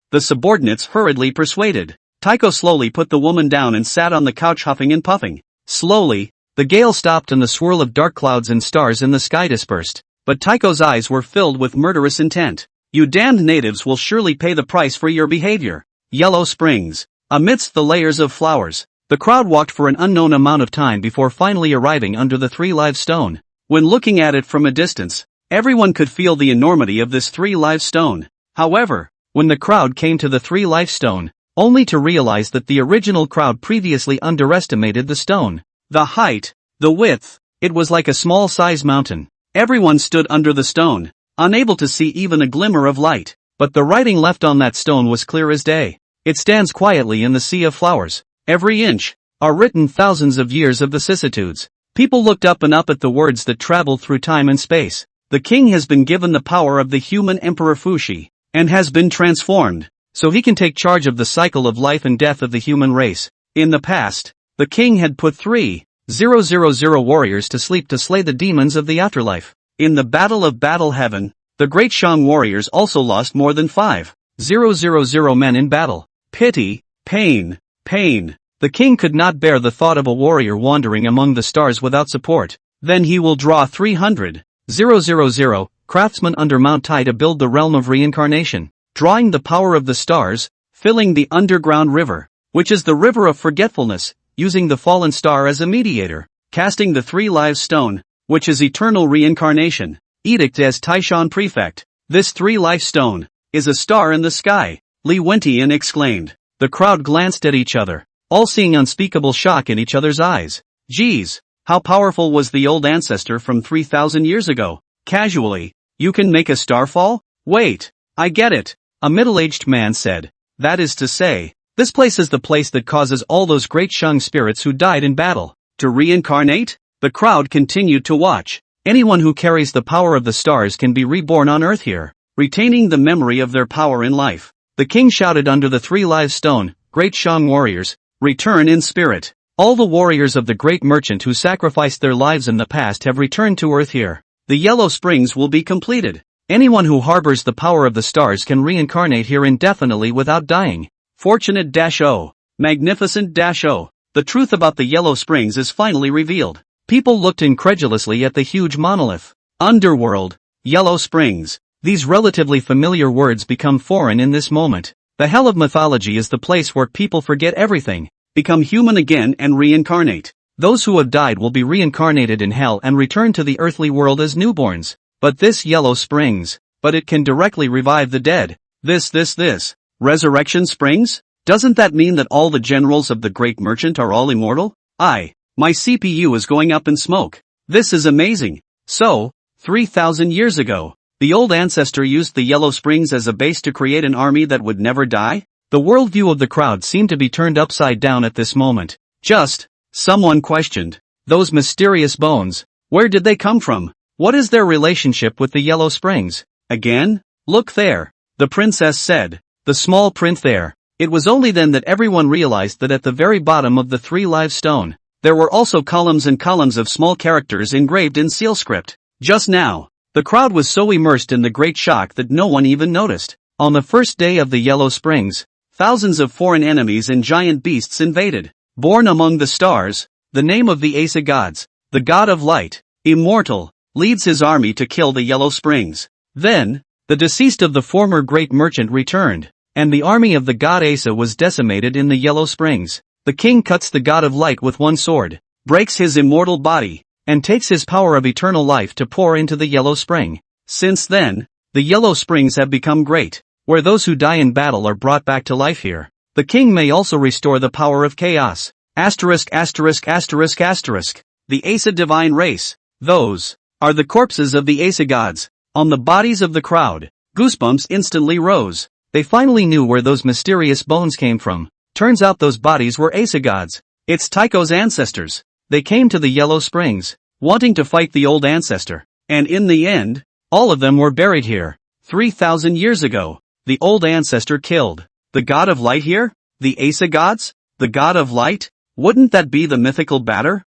the subordinates hurriedly persuaded. Taiko slowly put the woman down and sat on the couch huffing and puffing. Slowly, the gale stopped and the swirl of dark clouds and stars in the sky dispersed, but Taiko's eyes were filled with murderous intent. You damned natives will surely pay the price for your behavior. Yellow Springs. Amidst the layers of flowers, the crowd walked for an unknown amount of time before finally arriving under the 3 live stone. When looking at it from a distance, everyone could feel the enormity of this 3 live stone. However, when the crowd came to the 3 live stone, only to realize that the original crowd previously underestimated the stone. The height, the width, it was like a small-size mountain. Everyone stood under the stone, unable to see even a glimmer of light. But the writing left on that stone was clear as day. It stands quietly in the sea of flowers. Every inch are written thousands of years of vicissitudes. People looked up and up at the words that traveled through time and space. The king has been given the power of the human emperor Fuxi, and has been transformed, so he can take charge of the cycle of life and death of the human race. In the past, the king had put 3,000 warriors to sleep to slay the demons of the afterlife. In the Battle of Battle Heaven, the Great Shang warriors also lost more than 5,000 men in battle. Pity, pain, pain. The king could not bear the thought of a warrior wandering among the stars without support. Then he will draw 300,000 craftsmen under Mount Tai to build the realm of reincarnation, drawing the power of the stars, filling the underground river, which is the river of forgetfulness, using the fallen star as a mediator, casting the 3 lives stone, which is eternal reincarnation, edict as Taishan prefect. This 3 life stone is a star in the sky, Li Wentian exclaimed. The crowd glanced at each other, all seeing unspeakable shock in each other's eyes. Geez, how powerful was the old ancestor from 3,000 years ago? Casually, you can make a star fall? Wait, I get it, a middle-aged man said. That is to say, this place is the place that causes all those great Shang spirits who died in battle to reincarnate? The crowd continued to watch. Anyone who carries the power of the stars can be reborn on earth here, retaining the memory of their power in life. The king shouted under the 3 lives stone, Great Shang warriors, return in spirit. All the warriors of the great merchant who sacrificed their lives in the past have returned to earth here. The yellow springs will be completed. Anyone who harbors the power of the stars can reincarnate here indefinitely without dying. Fortunate-O. Magnificent-O. The truth about the yellow springs is finally revealed. People looked incredulously at the huge monolith. Underworld. Yellow springs. These relatively familiar words become foreign in this moment. The hell of mythology is the place where people forget everything, become human again and reincarnate. Those who have died will be reincarnated in hell and return to the earthly world as newborns. But this yellow springs, but it can directly revive the dead. This. Resurrection springs? Doesn't that mean that all the generals of the great merchant are all immortal? My CPU is going up in smoke. This is amazing. So, 3,000 years ago, the old ancestor used the yellow springs as a base to create an army that would never die? The worldview of the crowd seemed to be turned upside down at this moment. Someone questioned. Those mysterious bones, where did they come from? What is their relationship with the yellow springs? Again? Look there, the princess said. The small print there. It was only then that everyone realized that at the very bottom of the 3 live stone, there were also columns and columns of small characters engraved in seal script. Just now, the crowd was so immersed in the great shock that no one even noticed. On the first day of the yellow springs, thousands of foreign enemies and giant beasts invaded. Born among the stars, the name of the Asa gods, the god of light, immortal, leads his army to kill the yellow springs. Then, the deceased of the former great merchant returned, and the army of the god Asa was decimated in the yellow springs. The king cuts the god of light with one sword, breaks his immortal body, and takes his power of eternal life to pour into the yellow spring. Since then, the yellow springs have become great, where those who die in battle are brought back to life here. The king may also restore the power of chaos. The Asa divine race. Those are the corpses of the Asa gods. On the bodies of the crowd, goosebumps instantly rose. They finally knew where those mysterious bones came from. Turns out those bodies were Asa gods. It's Tycho's ancestors. They came to the yellow springs, wanting to fight the old ancestor. And in the end, all of them were buried here. 3,000 years ago, the old ancestor killed the god of light here? The Asa gods? The god of light? Wouldn't that be the mythical batter?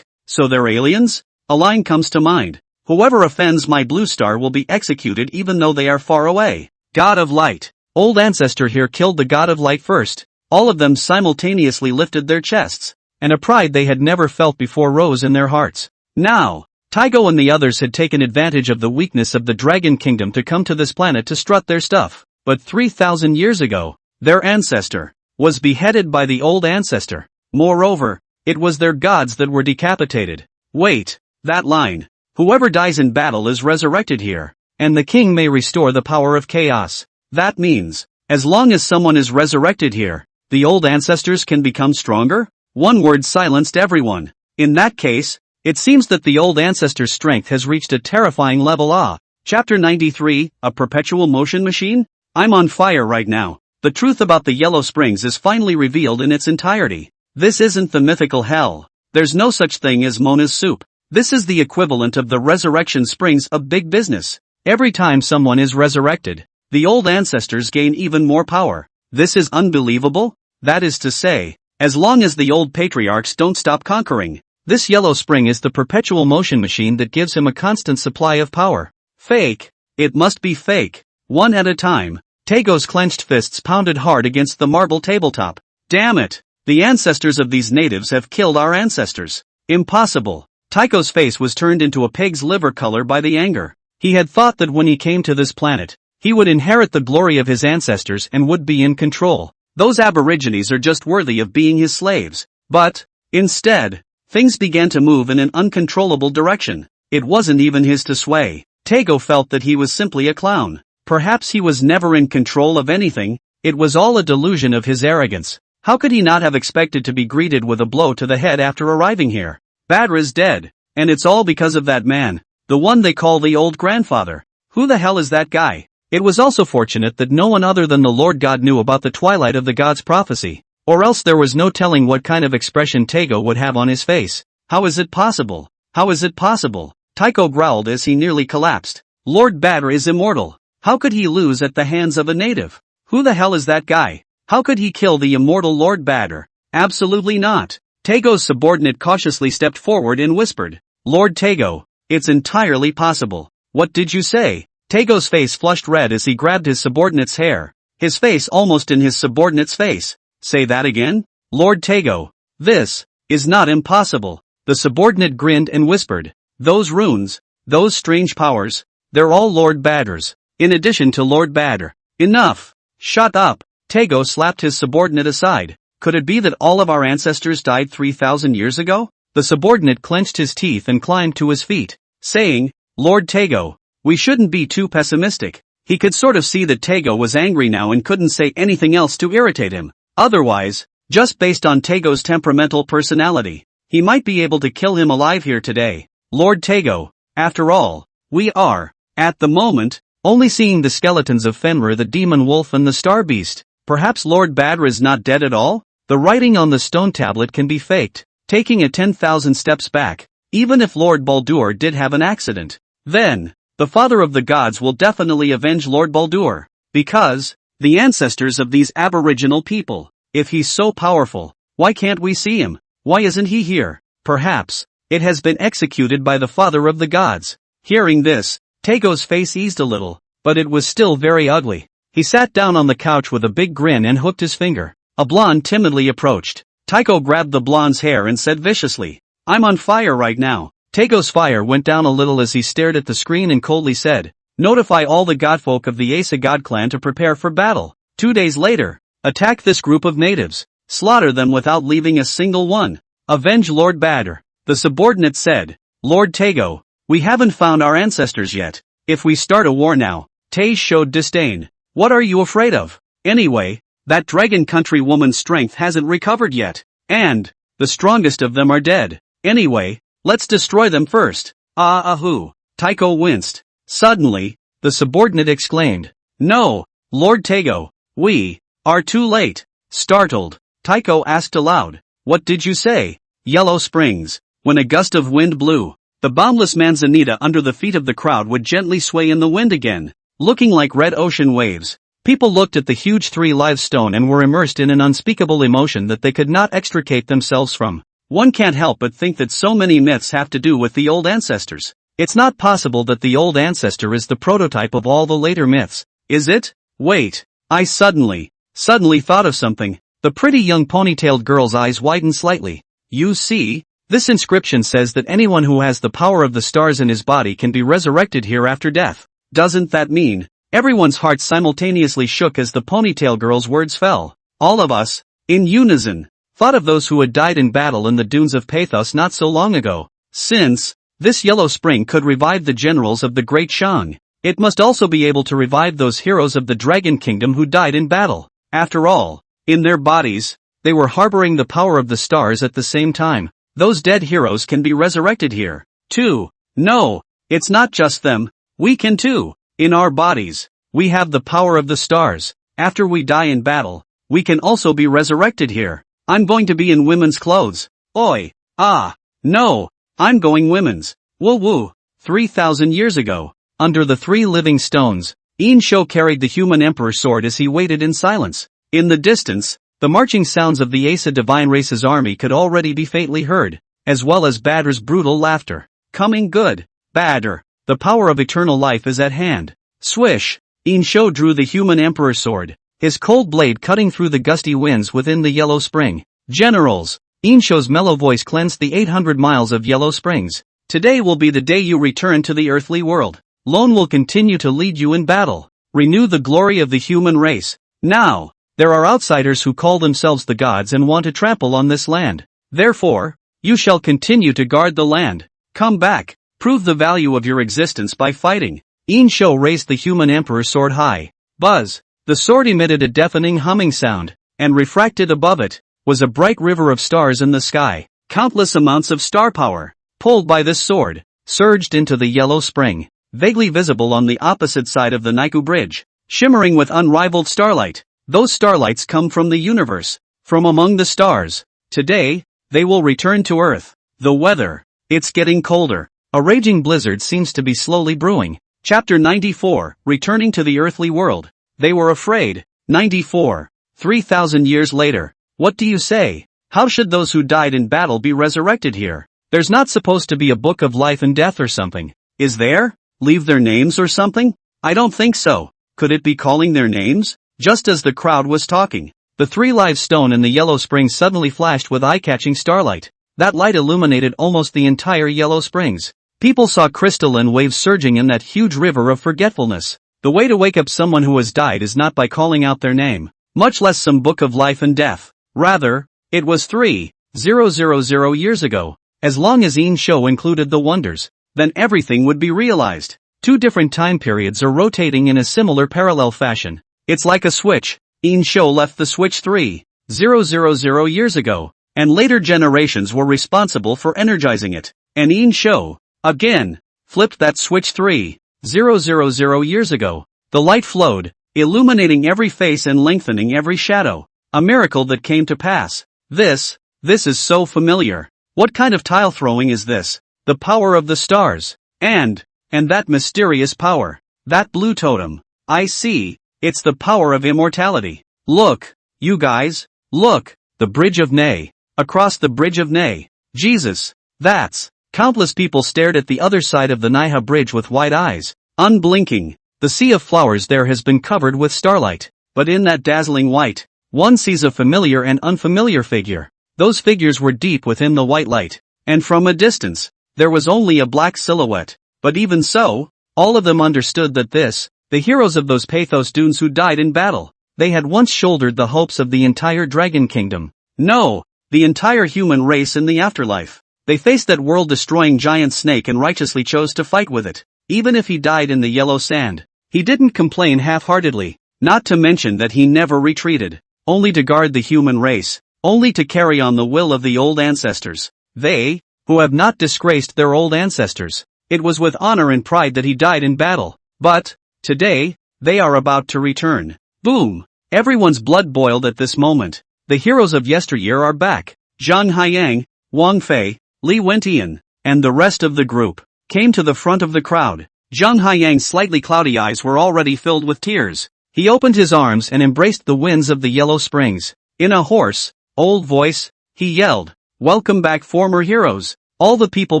So they're aliens? A line comes to mind. Whoever offends my blue star will be executed even though they are far away. God of light. Old ancestor here killed the god of light first. All of them simultaneously lifted their chests, and a pride they had never felt before rose in their hearts. Now, Tycho and the others had taken advantage of the weakness of the Dragon Kingdom to come to this planet to strut their stuff. But 3,000 years ago, their ancestor was beheaded by the old ancestor. Moreover, it was their gods that were decapitated. Wait, that line. Whoever dies in battle is resurrected here, and the king may restore the power of chaos. That means, as long as someone is resurrected here, the old ancestors can become stronger? One word silenced everyone. In that case, It seems that the old ancestor's strength has reached a terrifying level. Chapter 93, A Perpetual Motion Machine? I'm on fire right now. The truth about the Yellow Springs is finally revealed in its entirety. This isn't the mythical hell. There's no such thing as Mona's soup. This is the equivalent of the resurrection springs of big business. Every time someone is resurrected, the old ancestors gain even more power. This is unbelievable? That is to say, as long as the old patriarchs don't stop conquering, this yellow spring is the perpetual motion machine that gives him a constant supply of power. Fake. It must be fake. One at a time, Taego's clenched fists pounded hard against the marble tabletop. Damn it! The ancestors of these natives have killed our ancestors. Impossible. Taiko's face was turned into a pig's liver color by the anger. He had thought that when he came to this planet, he would inherit the glory of his ancestors and would be in control. Those aborigines are just worthy of being his slaves. But, instead, things began to move in an uncontrollable direction. It wasn't even his to sway. Taego felt that he was simply a clown. Perhaps he was never in control of anything. It was all a delusion of his arrogance. How could he not have expected to be greeted with a blow to the head after arriving here? Badr is dead, and it's all because of that man, the one they call the old grandfather. Who the hell is that guy? It was also fortunate that no one other than the Lord God knew about the Twilight of the Gods prophecy, or else there was no telling what kind of expression Taego would have on his face. How is it possible? How is it possible? Taiko growled as he nearly collapsed. Lord Badr is immortal. How could he lose at the hands of a native? Who the hell is that guy? How could he kill the immortal Lord Badr? Absolutely not. Taego's subordinate cautiously stepped forward and whispered, Lord Taego, it's entirely possible. What did you say? Taego's face flushed red as he grabbed his subordinate's hair, his face almost in his subordinate's face. Say that again? Lord Taego, this is not impossible. The subordinate grinned and whispered, those runes, those strange powers, they're all Lord Badr's, in addition to Lord Badr. Enough! Shut up! Taego slapped his subordinate aside. Could it be that all of our ancestors died 3,000 years ago? The subordinate clenched his teeth and climbed to his feet, saying, Lord Taego, we shouldn't be too pessimistic. He could sort of see that Taego was angry now and couldn't say anything else to irritate him. Otherwise, just based on Taego's temperamental personality, he might be able to kill him alive here today. Lord Taego, after all, we are, at the moment, only seeing the skeletons of Fenrir the demon wolf and the star beast. Perhaps Lord Badr is not dead at all? The writing on the stone tablet can be faked. Taking a 10,000 steps back, even if Lord Baldur did have an accident, then, the father of the gods will definitely avenge Lord Baldur. Because, the ancestors of these aboriginal people, if he's so powerful, why can't we see him? Why isn't he here? Perhaps, it has been executed by the father of the gods. Hearing this, Taego's face eased a little, but it was still very ugly. He sat down on the couch with a big grin and hooked his finger. A blonde timidly approached. Taiko grabbed the blonde's hair and said viciously, I'm on fire right now. Taego's fire went down a little as he stared at the screen and coldly said, notify all the godfolk of the Asa god clan to prepare for battle. 2 days later, attack this group of natives. Slaughter them without leaving a single one. Avenge Lord Badr. The subordinate said, Lord Taego, we haven't found our ancestors yet. If we start a war now, Tae showed disdain. What are you afraid of? Anyway, that dragon country woman's strength hasn't recovered yet. And, the strongest of them are dead. Anyway, let's destroy them first. Ahoo. Taiko winced. Suddenly, the subordinate exclaimed, no, Lord Taego, we are too late. Startled, Taiko asked aloud, what did you say? Yellow Springs. When a gust of wind blew, the boundless manzanita under the feet of the crowd would gently sway in the wind again, looking like red ocean waves. People looked at the huge 3 live stone and were immersed in an unspeakable emotion that they could not extricate themselves from. One can't help but think that so many myths have to do with the old ancestors. It's not possible that the old ancestor is the prototype of all the later myths, is it? Wait, I suddenly thought of something. The pretty young ponytailed girl's eyes widened slightly. You see, this inscription says that anyone who has the power of the stars in his body can be resurrected here after death. Doesn't that mean? Everyone's hearts simultaneously shook as the ponytail girl's words fell. All of us, in unison, thought of those who had died in battle in the dunes of Pathos not so long ago. Since this yellow spring could revive the generals of the Great Shang, it must also be able to revive those heroes of the Dragon Kingdom who died in battle. After all, in their bodies, they were harboring the power of the stars at the same time. Those dead heroes can be resurrected here, too. No, it's not just them. We can too. In our bodies, we have the power of the stars. After we die in battle, we can also be resurrected here. I'm going to be in women's clothes. Oi. Ah. No. I'm going women's. Woo woo. 3,000 years ago, under the 3 living stones, Yin Shou carried the human emperor's sword as he waited in silence. In the distance, the marching sounds of the Asa divine race's army could already be faintly heard, as well as Badr's brutal laughter. Coming good. Badr. The power of eternal life is at hand. Swish. Yin Shou drew the human emperor's sword, his cold blade cutting through the gusty winds within the Yellow Spring. Generals. Yin Shou's mellow voice cleansed the 800 miles of Yellow Springs. Today will be the day you return to the earthly world. Lone will continue to lead you in battle. Renew the glory of the human race. Now, there are outsiders who call themselves the gods and want to trample on this land. Therefore, you shall continue to guard the land. Come back. Prove the value of your existence by fighting. Yin Shou raised the human emperor's sword high. Buzz. The sword emitted a deafening humming sound, and refracted above it was a bright river of stars in the sky. Countless amounts of star power, pulled by this sword, surged into the Yellow Spring, vaguely visible on the opposite side of the Niku Bridge, shimmering with unrivaled starlight. Those starlights come from the universe, from among the stars. Today, they will return to Earth. The weather. It's getting colder. A raging blizzard seems to be slowly brewing. Chapter 94, Returning to the Earthly World. They were afraid. 94. 3,000 years later. What do you say? How should those who died in battle be resurrected here? There's not supposed to be a book of life and death or something. Is there? Leave their names or something? I don't think so. Could it be calling their names? Just as the crowd was talking, the 3 live stone in the Yellow Spring suddenly flashed with eye-catching starlight. That light illuminated almost the entire Yellow Springs. People saw crystalline waves surging in that huge river of forgetfulness. The way to wake up someone who has died is not by calling out their name, much less some book of life and death. Rather, it was 3,000 years ago. As long as Yin Shou included the wonders, then everything would be realized. 2 different time periods are rotating in a similar parallel fashion. It's like a switch. Yin Shou left the switch 3,000 years ago, and later generations were responsible for energizing it. And Yin Shou, again, flipped that switch 3,000 years ago. The light flowed, illuminating every face and lengthening every shadow. A miracle that came to pass. This is so familiar. What kind of tile throwing is this? The power of the stars. And that mysterious power. That blue totem. I see. It's the power of immortality. Look, you guys. Look. The Bridge of Nay. Across the Bridge of Nay. Jesus. That's. Countless people stared at the other side of the Naiha Bridge with wide eyes, unblinking. The sea of flowers there has been covered with starlight. But in that dazzling white, one sees a familiar and unfamiliar figure. Those figures were deep within the white light, and from a distance, there was only a black silhouette. But even so, all of them understood that the heroes of those pathos dunes who died in battle, they had once shouldered the hopes of the entire dragon kingdom. No, the entire human race in the afterlife. They faced that world-destroying giant snake and righteously chose to fight with it. Even if he died in the yellow sand, he didn't complain half-heartedly, not to mention that he never retreated, only to guard the human race. Only to carry on the will of the old ancestors. They, who have not disgraced their old ancestors. It was with honor and pride that he died in battle. But, today, they are about to return. Boom! Everyone's blood boiled at this moment. The heroes of yesteryear are back. Zhang Haiyang, Wang Fei, Li Wentian, and the rest of the group, came to the front of the crowd. Zhang Haiyang's slightly cloudy eyes were already filled with tears. He opened his arms and embraced the winds of the Yellow Springs. In a hoarse, old voice, he yelled, "Welcome back, former heroes." All the people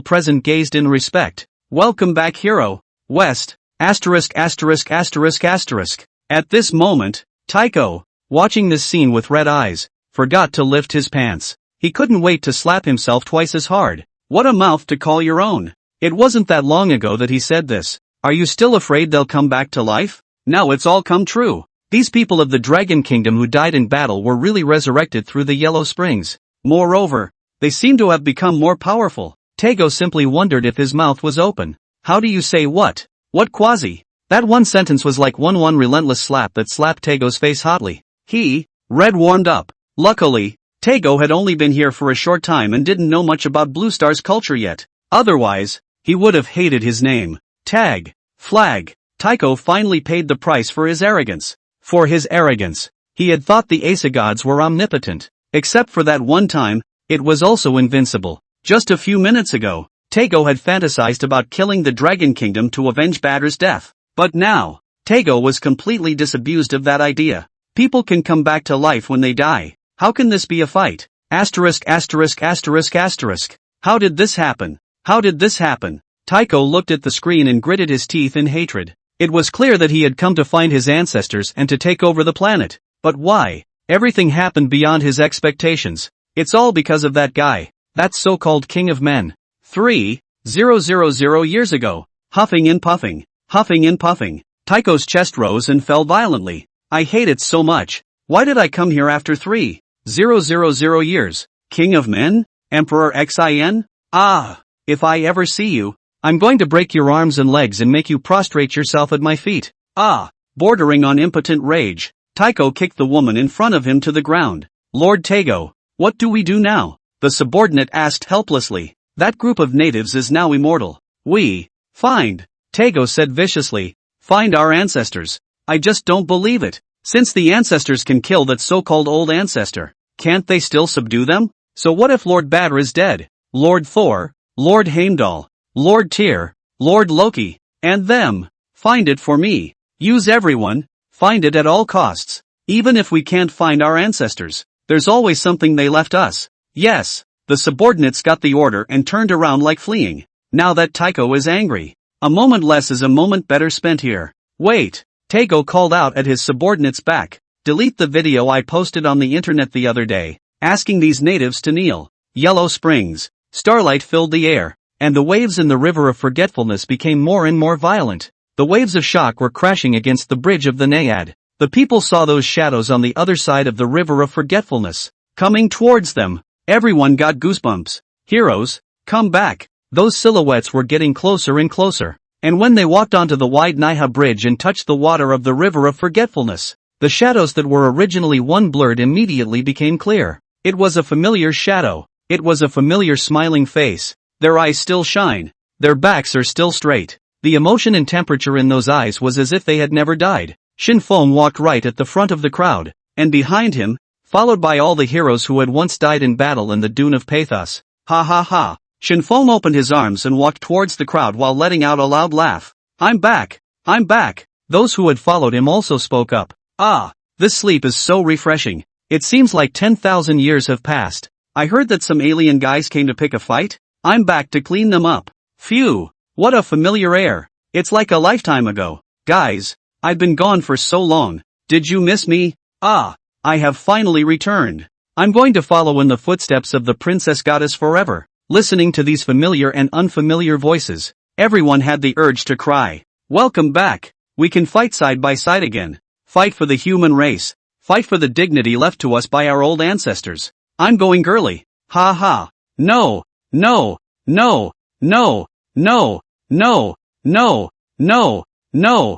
present gazed in respect. "Welcome back, hero, West, At this moment, Tycho, watching this scene with red eyes, forgot to lift his pants. He couldn't wait to slap himself twice as hard. What a mouth to call your own. It wasn't that long ago that he said this. Are you still afraid they'll come back to life? Now it's all come true. These people of the Dragon Kingdom who died in battle were really resurrected through the Yellow Springs. Moreover, they seem to have become more powerful. Tego simply wondered if his mouth was open. How do you say what? What quasi? That one sentence was like one relentless slap that slapped Tego's face hotly. Red warmed up. Luckily, Taego had only been here for a short time and didn't know much about Blue Star's culture yet. Otherwise, he would have hated his name. Tag. Flag. Taiko finally paid the price for his arrogance. For his arrogance. He had thought the Asa gods were omnipotent. Except for that one time, it was also invincible. Just a few minutes ago, Taego had fantasized about killing the Dragon Kingdom to avenge Badr's death. But now, Taego was completely disabused of that idea. People can come back to life when they die. How can this be a fight? Asterisk. How did this happen? How did this happen? Taiko looked at the screen and gritted his teeth in hatred. It was clear that he had come to find his ancestors and to take over the planet. But why? Everything happened beyond his expectations. It's all because of that guy. That so-called king of men. 3,000 years ago. Huffing and puffing. Taiko's chest rose and fell violently. I hate it so much. Why did I come here after 3,000 years? King of men? Emperor Xin? Ah! If I ever see you, I'm going to break your arms and legs and make you prostrate yourself at my feet. Ah! Bordering on impotent rage, Taiko kicked the woman in front of him to the ground. Lord Taego, what do we do now? The subordinate asked helplessly. That group of natives is now immortal. Find. Taego said viciously. Find our ancestors. I just don't believe it. Since the ancestors can kill that so-called old ancestor, can't they still subdue them? So what if Lord Badr is dead? Lord Thor, Lord Heimdall, Lord Tyr, Lord Loki, and them. Find it for me. Use everyone. Find it at all costs. Even if we can't find our ancestors, there's always something they left us. Yes. The subordinates got the order and turned around like fleeing. Now that Taiko is angry. A moment less is a moment better spent here. Wait. Taiko called out at his subordinates back. Delete the video I posted on the internet the other day, asking these natives to kneel. Yellow Springs. Starlight filled the air, and the waves in the river of forgetfulness became more and more violent. The waves of shock were crashing against the bridge of the Naiad. The people saw those shadows on the other side of the river of forgetfulness, coming towards them. Everyone got goosebumps. Heroes, come back. Those silhouettes were getting closer and closer. And when they walked onto the wide Naiha bridge and touched the water of the river of forgetfulness, the shadows that were originally one blurred immediately became clear. It was a familiar shadow. It was a familiar smiling face. Their eyes still shine. Their backs are still straight. The emotion and temperature in those eyes was as if they had never died. Shinfeng walked right at the front of the crowd, and behind him, followed by all the heroes who had once died in battle in the Dune of Pathos. Ha ha ha. Shinfeng opened his arms and walked towards the crowd while letting out a loud laugh. I'm back. I'm back. Those who had followed him also spoke up. Ah, this sleep is so refreshing. It seems like 10,000 years have passed. I heard that some alien guys came to pick a fight. I'm back to clean them up. Phew. What a familiar air. It's like a lifetime ago. Guys, I've been gone for so long. Did you miss me? Ah. I have finally returned. I'm going to follow in the footsteps of the princess goddess forever. Listening to these familiar and unfamiliar voices, everyone had the urge to cry. Welcome back. We can fight side by side again. Fight for the human race. Fight for the dignity left to us by our old ancestors. I'm going girly. Ha ha. No. No. No. No. No. No. No. No. No. No.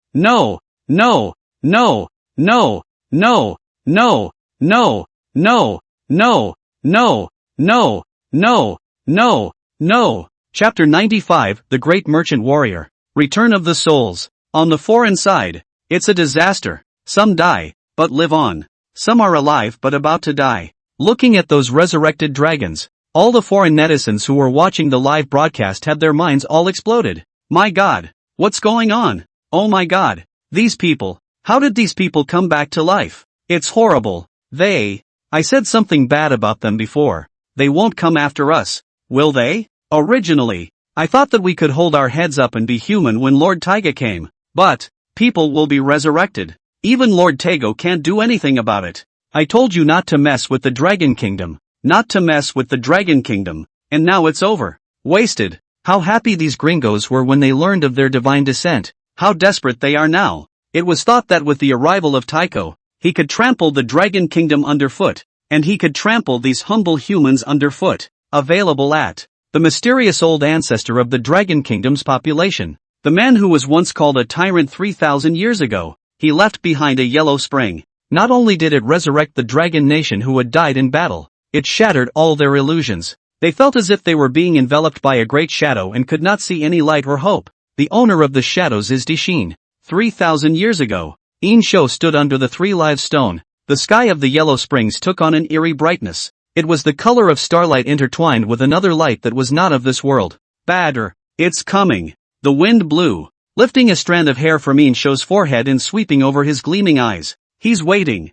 No. No. No. No. No, no, no, no, no, no, no, no, no, no. Chapter 95, The Great Merchant Warrior. Return of the Souls. On the foreign side, it's a disaster. Some die, but live on. Some are alive but about to die. Looking at those resurrected dragons, all the foreign netizens who were watching the live broadcast had their minds all exploded. My God, what's going on? Oh my God, these people. How did these people come back to life? It's horrible. I said something bad about them before. They won't come after us, will they? Originally, I thought that we could hold our heads up and be human when Lord Taiga came. But, people will be resurrected. Even Lord Taego can't do anything about it. I told you not to mess with the Dragon Kingdom. Not to mess with the Dragon Kingdom. And now it's over. Wasted. How happy these gringos were when they learned of their divine descent. How desperate they are now. It was thought that with the arrival of Taiko, he could trample the Dragon Kingdom underfoot, and he could trample these humble humans underfoot. Available at the mysterious old ancestor of the Dragon Kingdom's population. The man who was once called a tyrant 3,000 years ago. He left behind a yellow spring. Not only did it resurrect the dragon nation who had died in battle, it shattered all their illusions. They felt as if they were being enveloped by a great shadow and could not see any light or hope. The owner of the shadows is Dishin. 3,000 years ago, Yin Shou stood under the three live stone. The sky of the Yellow Springs took on an eerie brightness. It was the color of starlight intertwined with another light that was not of this world. Badr, it's coming. The wind blew, lifting a strand of hair from Yin Shou's forehead and sweeping over his gleaming eyes. He's waiting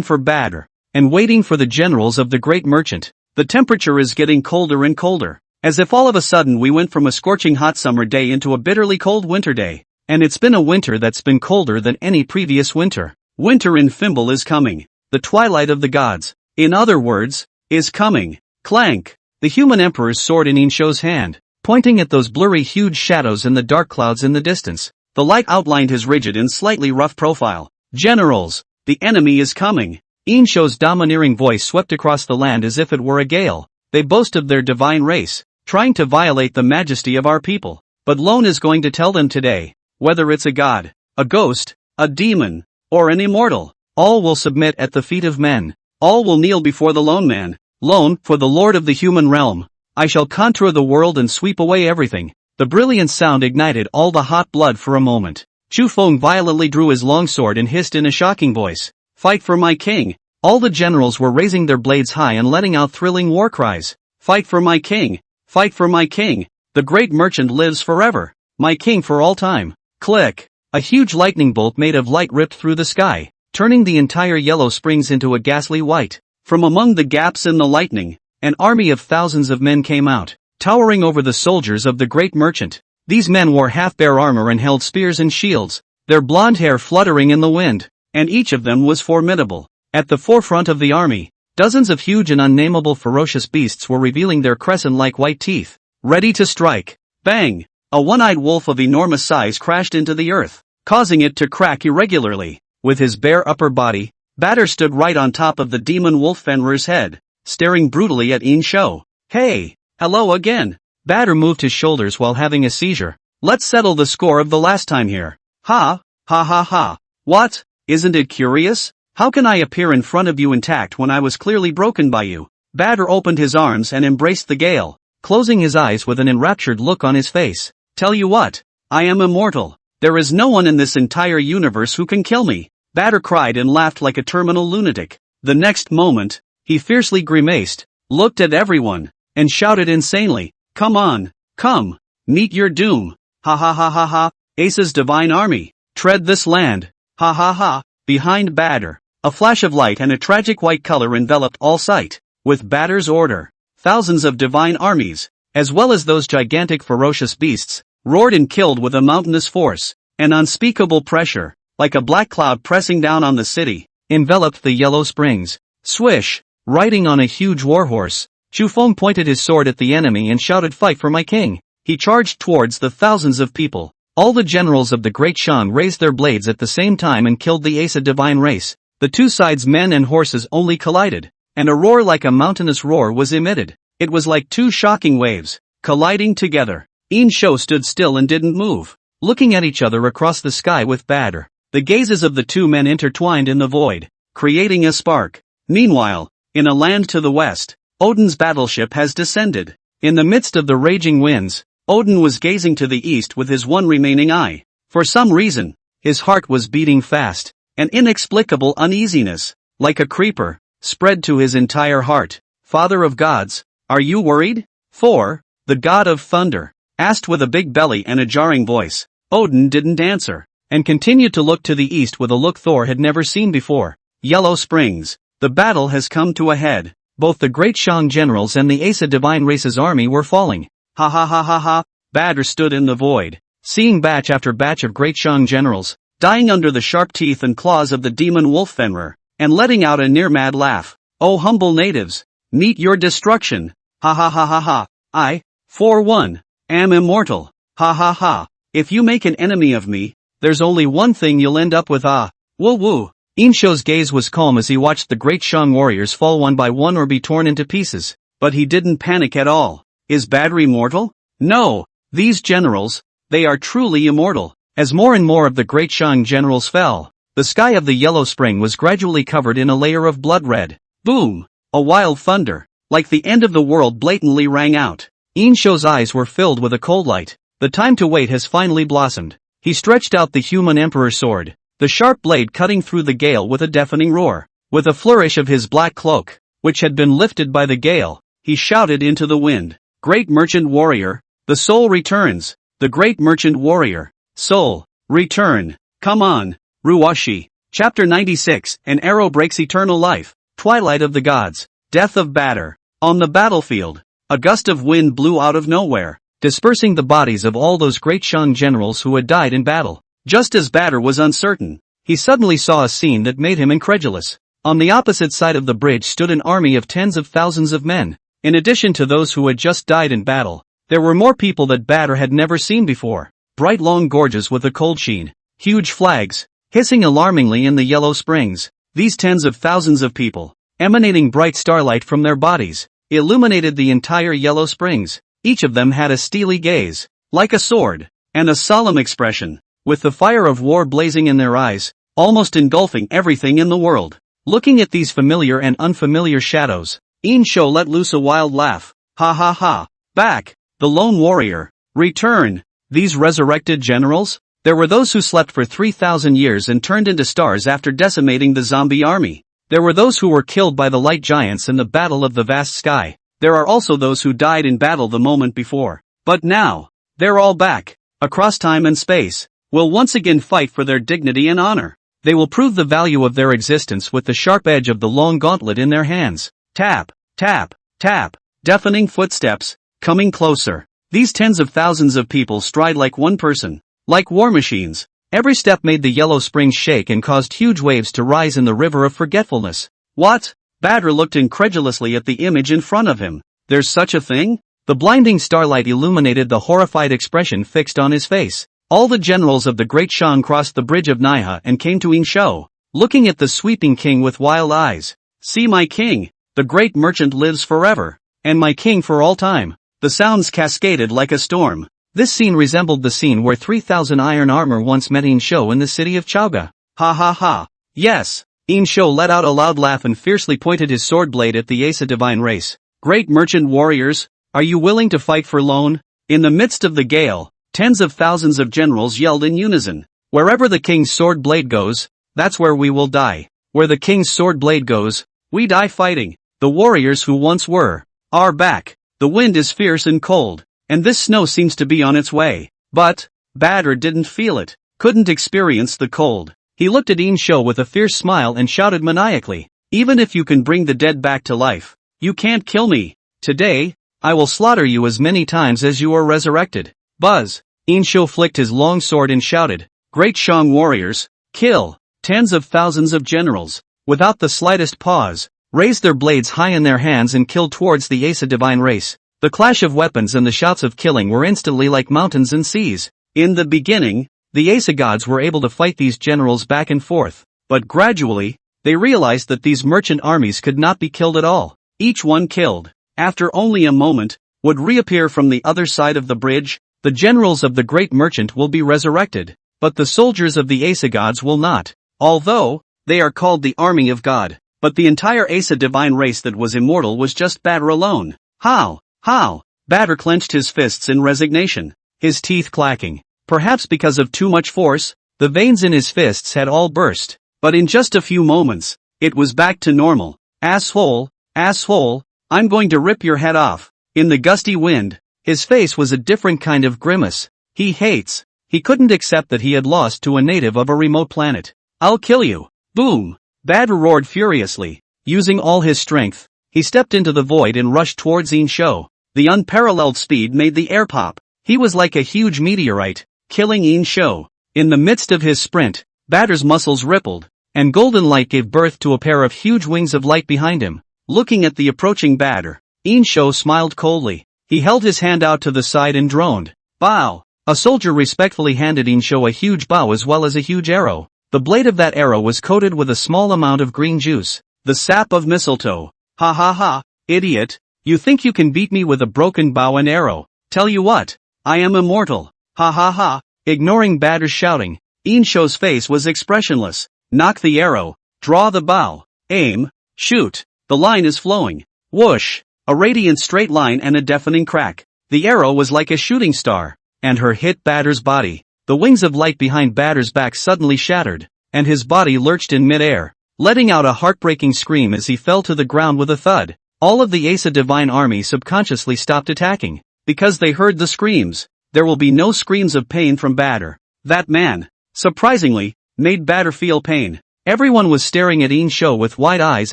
for Badr, and waiting for the generals of the great merchant. The temperature is getting colder and colder, as if all of a sudden we went from a scorching hot summer day into a bitterly cold winter day. And it's been a winter that's been colder than any previous winter. Winter in Fimble is coming. The twilight of the gods, in other words, is coming. Clank! The human emperor's sword in Yin Shou's hand, pointing at those blurry huge shadows in the dark clouds in the distance. The light outlined his rigid and slightly rough profile. Generals, the enemy is coming. Yin Shou's domineering voice swept across the land as if it were a gale. They boast of their divine race, trying to violate the majesty of our people. But Lone is going to tell them today. Whether it's a god, a ghost, a demon, or an immortal, all will submit at the feet of men. All will kneel before the lone man. Lone, for the lord of the human realm. I shall contour the world and sweep away everything. The brilliant sound ignited all the hot blood for a moment. Chu Feng violently drew his long sword and hissed in a shocking voice. Fight for my king. All the generals were raising their blades high and letting out thrilling war cries. Fight for my king. Fight for my king. The great merchant lives forever. My king for all time. Click! A huge lightning bolt made of light ripped through the sky, turning the entire Yellow Springs into a ghastly white. From among the gaps in the lightning, an army of thousands of men came out, towering over the soldiers of the great merchant. These men wore half-bare armor and held spears and shields, their blonde hair fluttering in the wind, and each of them was formidable. At the forefront of the army, dozens of huge and unnameable ferocious beasts were revealing their crescent-like white teeth, ready to strike. Bang! A one-eyed wolf of enormous size crashed into the earth, causing it to crack irregularly. With his bare upper body, Badr stood right on top of the demon wolf Fenrir's head, staring brutally at Yin Shou. Hey, hello again. Badr moved his shoulders while having a seizure. Let's settle the score of the last time here. Ha, ha ha ha. What? Isn't it curious? How can I appear in front of you intact when I was clearly broken by you? Badr opened his arms and embraced the gale, closing his eyes with an enraptured look on his face. Tell you what, I am immortal. There is no one in this entire universe who can kill me. Badr cried and laughed like a terminal lunatic. The next moment, he fiercely grimaced, looked at everyone, and shouted insanely, come on, come, meet your doom. Ha ha ha ha ha, Asa's divine army, tread this land. Ha ha ha, behind Badr, a flash of light and a tragic white color enveloped all sight. With Badr's order, thousands of divine armies, as well as those gigantic ferocious beasts, roared and killed with a mountainous force. An unspeakable pressure, like a black cloud pressing down on the city, enveloped the Yellow Springs. Swish! Riding on a huge warhorse, Chu Feng pointed his sword at the enemy and shouted, fight for my king. He charged towards the thousands of people. All the generals of the Great Shang raised their blades at the same time and killed the Asa divine race. The two sides, men and horses, only collided, and a roar like a mountainous roar was emitted. It was like two shocking waves, colliding together. Yin Shou stood still and didn't move, looking at each other across the sky with Badr. The gazes of the two men intertwined in the void, creating a spark. Meanwhile, in a land to the west, Odin's battleship has descended. In the midst of the raging winds, Odin was gazing to the east with his one remaining eye. For some reason, his heart was beating fast. An inexplicable uneasiness, like a creeper, spread to his entire heart. Father of gods, are you worried? Thor, the god of thunder, asked with a big belly and a jarring voice. Odin didn't answer, and continued to look to the east with a look Thor had never seen before. Yellow Springs. The battle has come to a head. Both the Great Shang generals and the Asa divine race's army were falling. Ha ha ha ha ha. Badr stood in the void, seeing batch after batch of Great Shang generals, dying under the sharp teeth and claws of the demon wolf Fenrir, and letting out a near-mad laugh. Oh humble natives, meet your destruction. Ha ha ha ha ha. I, for one, am immortal. Ha ha ha. If you make an enemy of me, there's only one thing you'll end up with. Woo woo. Yin Shou's gaze was calm as he watched the Great Shang warriors fall one by one or be torn into pieces, but he didn't panic at all. Is Badr immortal? No. These generals, they are truly immortal. As more and more of the Great Shang generals fell, the sky of the yellow spring was gradually covered in a layer of blood red. Boom! A wild thunder, like the end of the world, blatantly rang out. Yin Shou's eyes were filled with a cold light. The time to wait has finally blossomed. He stretched out the human emperor's sword, the sharp blade cutting through the gale with a deafening roar. With a flourish of his black cloak, which had been lifted by the gale, he shouted into the wind, "Great merchant warrior, the soul returns! The great merchant warrior, soul, return! Come on, Ruwashi!" Chapter 96, An Arrow Breaks Eternal Life. Twilight of the Gods, Death of Badr. On the battlefield, a gust of wind blew out of nowhere, dispersing the bodies of all those great Shang generals who had died in battle. Just as Badr was uncertain, he suddenly saw a scene that made him incredulous. On the opposite side of the bridge stood an army of tens of thousands of men. In addition to those who had just died in battle, there were more people that Badr had never seen before. Bright long gorges with a cold sheen, huge flags, hissing alarmingly in the yellow springs. These tens of thousands of people, emanating bright starlight from their bodies, illuminated the entire yellow springs. Each of them had a steely gaze, like a sword, and a solemn expression, with the fire of war blazing in their eyes, almost engulfing everything in the world. Looking at these familiar and unfamiliar shadows, Yin Shou let loose a wild laugh. Ha ha ha! Back! The lone warrior! Return! These resurrected generals? There were those who slept for 3,000 years and turned into stars after decimating the zombie army. There were those who were killed by the light giants in the battle of the vast sky. There are also those who died in battle the moment before. But now, they're all back, across time and space, will once again fight for their dignity and honor. They will prove the value of their existence with the sharp edge of the long gauntlet in their hands. Tap, tap, tap, deafening footsteps, coming closer. These tens of thousands of people stride like one person, like war machines. Every step made the yellow springs shake and caused huge waves to rise in the river of forgetfulness. What? Badr looked incredulously at the image in front of him. There's such a thing? The blinding starlight illuminated the horrified expression fixed on his face. All the generals of the Great Shang crossed the bridge of Niha and came to Yin Shou, looking at the sweeping king with wild eyes. "See my king, the great merchant lives forever, and my king for all time." The sounds cascaded like a storm. This scene resembled the scene where 3,000 iron armor once met Yin Shou in the city of Chaoge. Ha ha ha. Yes. Yin Shou let out a loud laugh and fiercely pointed his sword blade at the Asa divine race. "Great merchant warriors, are you willing to fight for loan?" In the midst of the gale, tens of thousands of generals yelled in unison. "Wherever the king's sword blade goes, that's where we will die. Where the king's sword blade goes, we die fighting." The warriors who once were, are back. The wind is fierce and cold, and this snow seems to be on its way. But Badr didn't feel it, couldn't experience the cold. He looked at Yin Shou with a fierce smile and shouted maniacally, "Even if you can bring the dead back to life, you can't kill me. Today, I will slaughter you as many times as you are resurrected." Buzz! Yin Shou flicked his long sword and shouted, "Great Shang warriors, kill!" Tens of thousands of generals, without the slightest pause, raised their blades high in their hands and killed towards the Asa divine race. The clash of weapons and the shouts of killing were instantly like mountains and seas. In the beginning, the Asa gods were able to fight these generals back and forth, but gradually, they realized that these merchant armies could not be killed at all. Each one killed, after only a moment, would reappear from the other side of the bridge. The generals of the great merchant will be resurrected, but the soldiers of the Asa gods will not. Although, they are called the army of God, but the entire Asa divine race that was immortal was just Badr alone. How? How? Badr clenched his fists in resignation, his teeth clacking. Perhaps because of too much force, the veins in his fists had all burst, but in just a few moments, it was back to normal. "Asshole, asshole, I'm going to rip your head off." In the gusty wind, his face was a different kind of grimace. He hates. He couldn't accept that he had lost to a native of a remote planet. "I'll kill you." Boom! Badr roared furiously. Using all his strength, he stepped into the void and rushed towards Yin Shou. The unparalleled speed made the air pop. He was like a huge meteorite, killing Yin Shou. In the midst of his sprint, Badr's muscles rippled, and golden light gave birth to a pair of huge wings of light behind him. Looking at the approaching Badr, Yin Shou smiled coldly. He held his hand out to the side and droned. "Bow." A soldier respectfully handed Yin Shou a huge bow as well as a huge arrow. The blade of that arrow was coated with a small amount of green juice, the sap of mistletoe. "Ha ha ha, idiot. You think you can beat me with a broken bow and arrow? Tell you what, I am immortal." Ha ha ha. Ignoring Badr's shouting, Yin Shou's face was expressionless. Knock the arrow. Draw the bow. Aim. Shoot. The line is flowing. Whoosh. A radiant straight line and a deafening crack. The arrow was like a shooting star, and her hit Badder's body. The wings of light behind Badder's back suddenly shattered, and his body lurched in midair, letting out a heartbreaking scream as he fell to the ground with a thud. All of the Asa Divine Army subconsciously stopped attacking, because they heard the screams. There will be no screams of pain from Badder. That man, surprisingly, made Badder feel pain. Everyone was staring at Yin Shou with wide eyes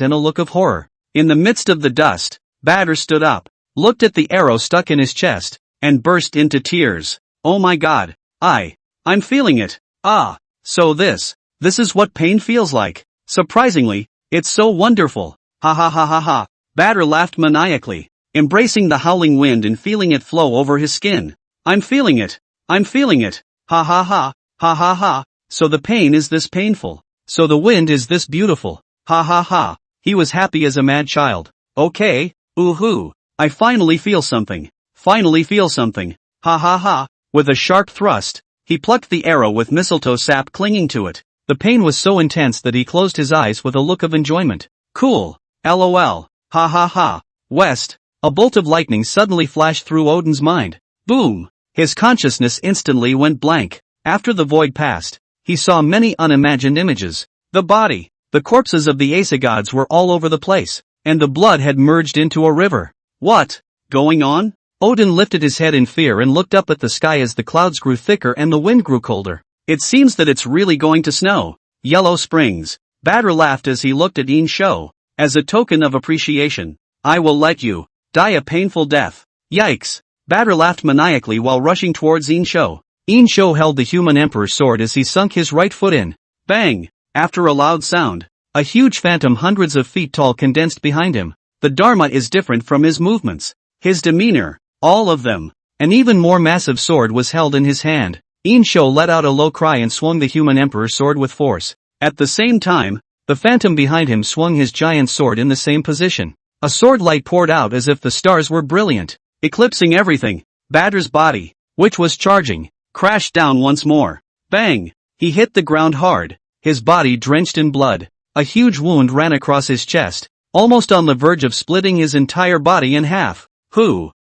and a look of horror. In the midst of the dust, Badder stood up, looked at the arrow stuck in his chest, and burst into tears. Oh my god, I'm feeling it. Ah, so this is what pain feels like. Surprisingly, it's so wonderful. Ha ha ha ha ha. Badder laughed maniacally, embracing the howling wind and feeling it flow over his skin. I'm feeling it. I'm feeling it. Ha ha ha, ha ha ha. So the pain is this painful. So the wind is this beautiful. Ha ha ha. He was happy as a mad child. Okay, ooh-hoo. I finally feel something. Finally feel something. Ha ha ha. With a sharp thrust, he plucked the arrow with mistletoe sap clinging to it. The pain was so intense that he closed his eyes with a look of enjoyment. Cool. LOL. Ha ha ha. West. A bolt of lightning suddenly flashed through Odin's mind. Boom. His consciousness instantly went blank. After the void passed, he saw many unimagined images. The body, the corpses of the Asa gods were all over the place, and the blood had merged into a river. What? Going on? Odin lifted his head in fear and looked up at the sky as the clouds grew thicker and the wind grew colder. It seems that it's really going to snow. Yellow Springs. Badder laughed as he looked at Yin Shou. As a token of appreciation, I will let you die a painful death. Yikes. Badder laughed maniacally while rushing towards Yin Shou. Yin Shou held the human emperor's sword as he sunk his right foot in. Bang! After a loud sound, a huge phantom hundreds of feet tall condensed behind him. The Dharma is different from his movements. His demeanor, all of them. An even more massive sword was held in his hand. Yin Shou let out a low cry and swung the human emperor's sword with force. At the same time, the phantom behind him swung his giant sword in the same position. A sword light poured out as if the stars were brilliant, eclipsing everything. Badder's body, which was charging, crashed down once more. Bang! He hit the ground hard, his body drenched in blood. A huge wound ran across his chest, almost on the verge of splitting his entire body in half. Who?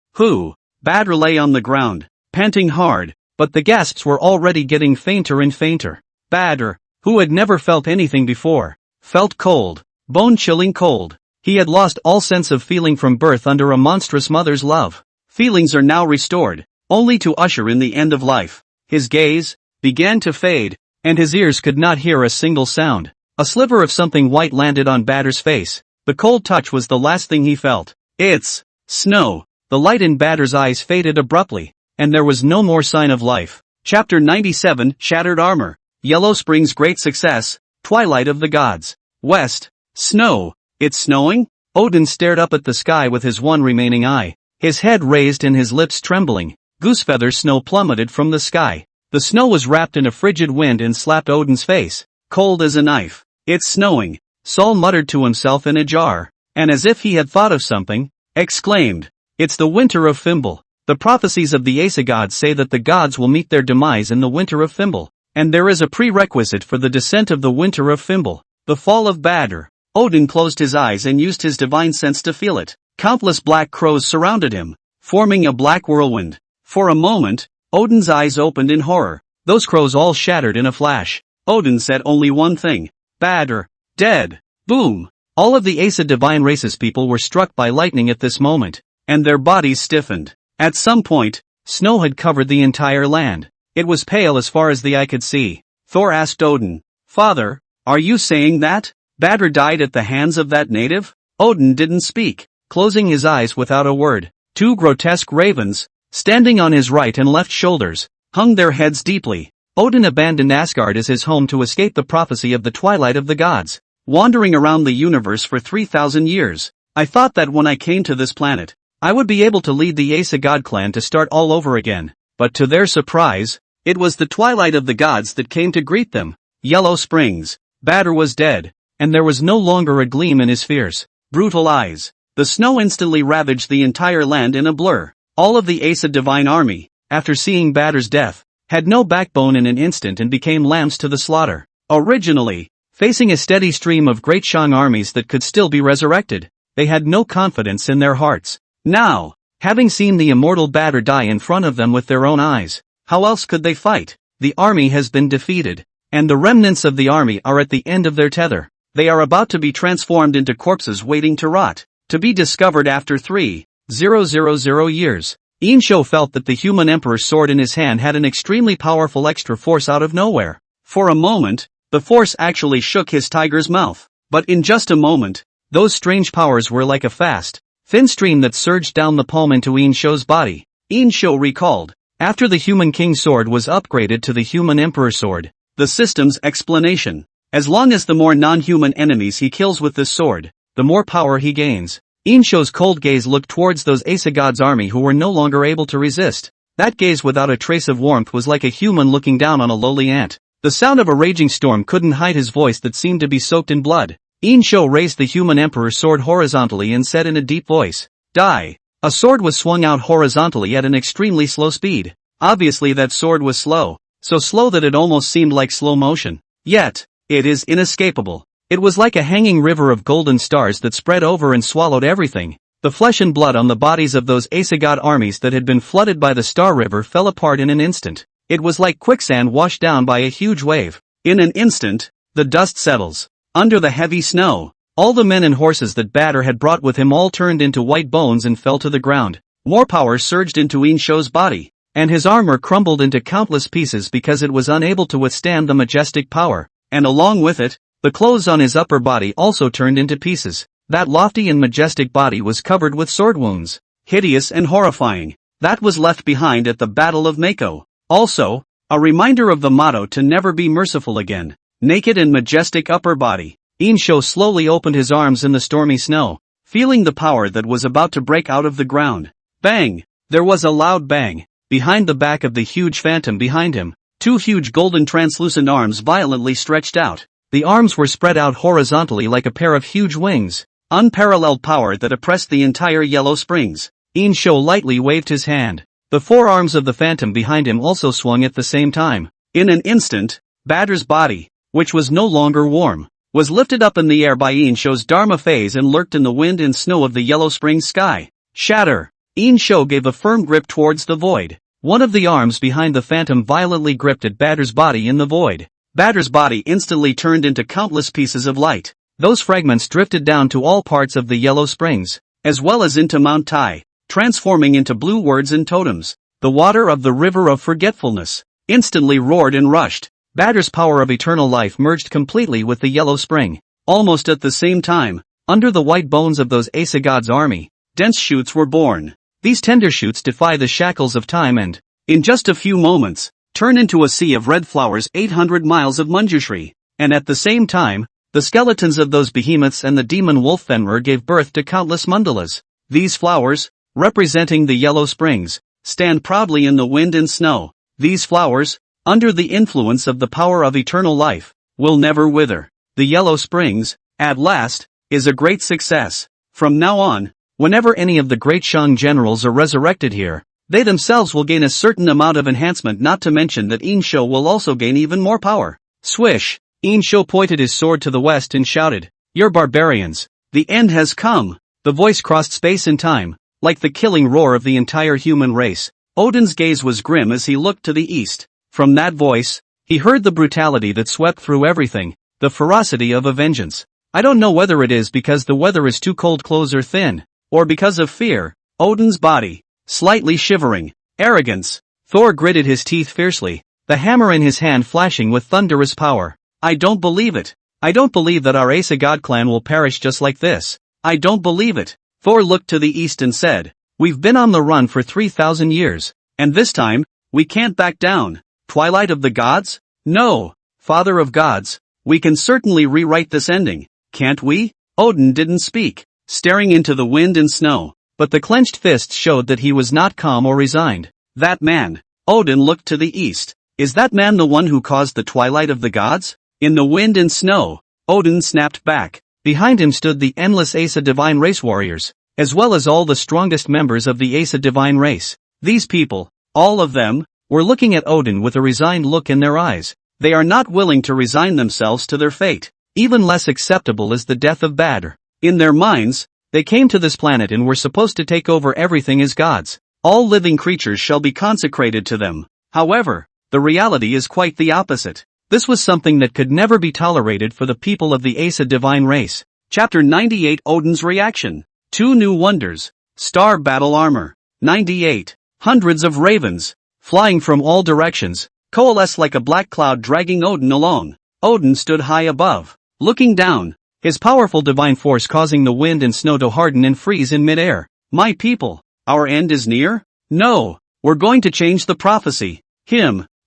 Badder lay on the ground, panting hard, but the gasps were already getting fainter and fainter. Badder, who had never felt anything before, felt cold, bone-chilling cold. He had lost all sense of feeling from birth under a monstrous mother's love. Feelings are now restored, only to usher in the end of life. His gaze began to fade, and his ears could not hear a single sound. A sliver of something white landed on Badder's face. The cold touch was the last thing he felt. It's snow. The light in Badder's eyes faded abruptly, and there was no more sign of life. Chapter 97, Shattered Armor. Yellow Springs Great Success, Twilight of the Gods. West. Snow. It's snowing? Odin stared up at the sky with his one remaining eye, his head raised and his lips trembling. Goosefeather snow plummeted from the sky. The snow was wrapped in a frigid wind and slapped Odin's face, cold as a knife. It's snowing, Saul muttered to himself in a jar, and as if he had thought of something, exclaimed, it's the winter of Fimbul. The prophecies of the Asa gods say that the gods will meet their demise in the winter of Fimbul, and there is a prerequisite for the descent of the winter of Fimbul, the fall of Badder. Odin closed his eyes and used his divine sense to feel it. Countless black crows surrounded him, forming a black whirlwind. For a moment, Odin's eyes opened in horror. Those crows all shattered in a flash. Odin said only one thing. Badder. Dead. Boom. All of the Asa divine races people were struck by lightning at this moment, and their bodies stiffened. At some point, snow had covered the entire land. It was pale as far as the eye could see. Thor asked Odin, Father, are you saying that Badder died at the hands of that native? Odin didn't speak, closing his eyes without a word. Two grotesque ravens, standing on his right and left shoulders, hung their heads deeply. Odin abandoned Asgard as his home to escape the prophecy of the Twilight of the Gods, wandering around the universe for 3,000 years. I thought that when I came to this planet, I would be able to lead the Asa God clan to start all over again, but to their surprise, it was the Twilight of the Gods that came to greet them. Yellow Springs. Badder was dead, and there was no longer a gleam in his fierce, brutal eyes. The snow instantly ravaged the entire land in a blur. All of the Asa divine army, after seeing Badder's death, had no backbone in an instant and became lambs to the slaughter. Originally, Facing a steady stream of Great Shang armies that could still be resurrected, they had no confidence in their hearts. Now, having seen the immortal batter die in front of them with their own eyes, how else could they fight? The army has been defeated, and the remnants of the army are at the end of their tether. They are about to be transformed into corpses waiting to rot, to be discovered after 3,000 years. Yin Shou felt that the human emperor's sword in his hand had an extremely powerful extra force out of nowhere. For a moment, the force actually shook his tiger's mouth. But in just a moment, those strange powers were like a fast, thin stream that surged down the palm into Yin Shou's body. Yin Shou recalled, after the human king's sword was upgraded to the human emperor's sword, the system's explanation. As long as the more non-human enemies he kills with this sword, the more power he gains. Yin Shou's cold gaze looked towards those Ace God's army who were no longer able to resist. That gaze without a trace of warmth was like a human looking down on a lowly ant. The sound of a raging storm couldn't hide his voice that seemed to be soaked in blood. Yin Shou raised the human emperor's sword horizontally and said in a deep voice, "Die." A sword was swung out horizontally at an extremely slow speed. Obviously that sword was slow, so slow that it almost seemed like slow motion. Yet, it is inescapable. It was like a hanging river of golden stars that spread over and swallowed everything. The flesh and blood on the bodies of those Ace God armies that had been flooded by the Star River fell apart in an instant. It was like quicksand washed down by a huge wave. In an instant, the dust settles. Under the heavy snow, all the men and horses that Batter had brought with him all turned into white bones and fell to the ground. More power surged into Yin Shou's body, and his armor crumbled into countless pieces because it was unable to withstand the majestic power. And along with it, the clothes on his upper body also turned into pieces. That lofty and majestic body was covered with sword wounds. Hideous and horrifying. That was left behind at the Battle of Mako. Also, a reminder of the motto to never be merciful again. Naked and majestic upper body. Yin Shou slowly opened his arms in the stormy snow, feeling the power that was about to break out of the ground. Bang! There was a loud bang. Behind the back of the huge phantom behind him, two huge golden translucent arms violently stretched out. The arms were spread out horizontally like a pair of huge wings. Unparalleled power that oppressed the entire Yellow Springs. Yin Shou lightly waved his hand. The four arms of the phantom behind him also swung at the same time. In an instant, Batter's body, which was no longer warm, was lifted up in the air by Yin Shou's Dharma phase and lurked in the wind and snow of the Yellow Springs sky. Shatter! Yin Shou gave a firm grip towards the void. One of the arms behind the phantom violently gripped at Batter's body in the void. Batter's body instantly turned into countless pieces of light. Those fragments drifted down to all parts of the Yellow Springs, as well as into Mount Tai, transforming into blue words and totems. The water of the River of Forgetfulness instantly roared and rushed. Batter's power of eternal life merged completely with the Yellow Spring. Almost at the same time, under the white bones of those Ace God's army, dense shoots were born. These tender shoots defy the shackles of time and, in just a few moments, turn into a sea of red flowers 800 miles of Manjushri. And at the same time, the skeletons of those behemoths and the demon wolf Fenrir gave birth to countless mandalas. These flowers, representing the Yellow Springs, stand proudly in the wind and snow. These flowers, under the influence of the power of eternal life, will never wither. The Yellow Springs, at last, is a great success. From now on, whenever any of the Great Shang generals are resurrected here, they themselves will gain a certain amount of enhancement, not to mention that Yin Shou will also gain even more power. Swish! Yin Shou pointed his sword to the west and shouted, "You're barbarians. The end has come." The voice crossed space and time, like the killing roar of the entire human race. Odin's gaze was grim as he looked to the east. From that voice, he heard the brutality that swept through everything, the ferocity of a vengeance. I don't know whether it is because the weather is too cold, clothes are thin, or because of fear. Odin's body, slightly shivering. Arrogance. Thor gritted his teeth fiercely, the hammer in his hand flashing with thunderous power. I don't believe it. I don't believe that our Ace God clan will perish just like this. I don't believe it. Thor looked to the east and said, "We've been on the run for 3,000 years, and this time, we can't back down." Twilight of the gods? No, Father of gods, we can certainly rewrite this ending, can't we? Odin didn't speak, staring into the wind and snow, but the clenched fists showed that he was not calm or resigned. That man. Odin looked to the east. Is that man the one who caused the twilight of the gods? In the wind and snow, Odin snapped back. Behind him stood the endless Asa divine race warriors, as well as all the strongest members of the Asa divine race. These people, all of them, were looking at Odin with a resigned look in their eyes. They are not willing to resign themselves to their fate. Even less acceptable is the death of Badr. In their minds, they came to this planet and were supposed to take over everything as gods. All living creatures shall be consecrated to them. However, the reality is quite the opposite. This was something that could never be tolerated for the people of the Asa divine race. Chapter 98 Odin's Reaction. 2 New Wonders. Star Battle Armor. 98. Hundreds of ravens, flying from all directions, coalesce like a black cloud dragging Odin along. Odin stood high above, looking down, his powerful divine force causing the wind and snow to harden and freeze in midair. My people, our end is near? No, we're going to change the prophecy.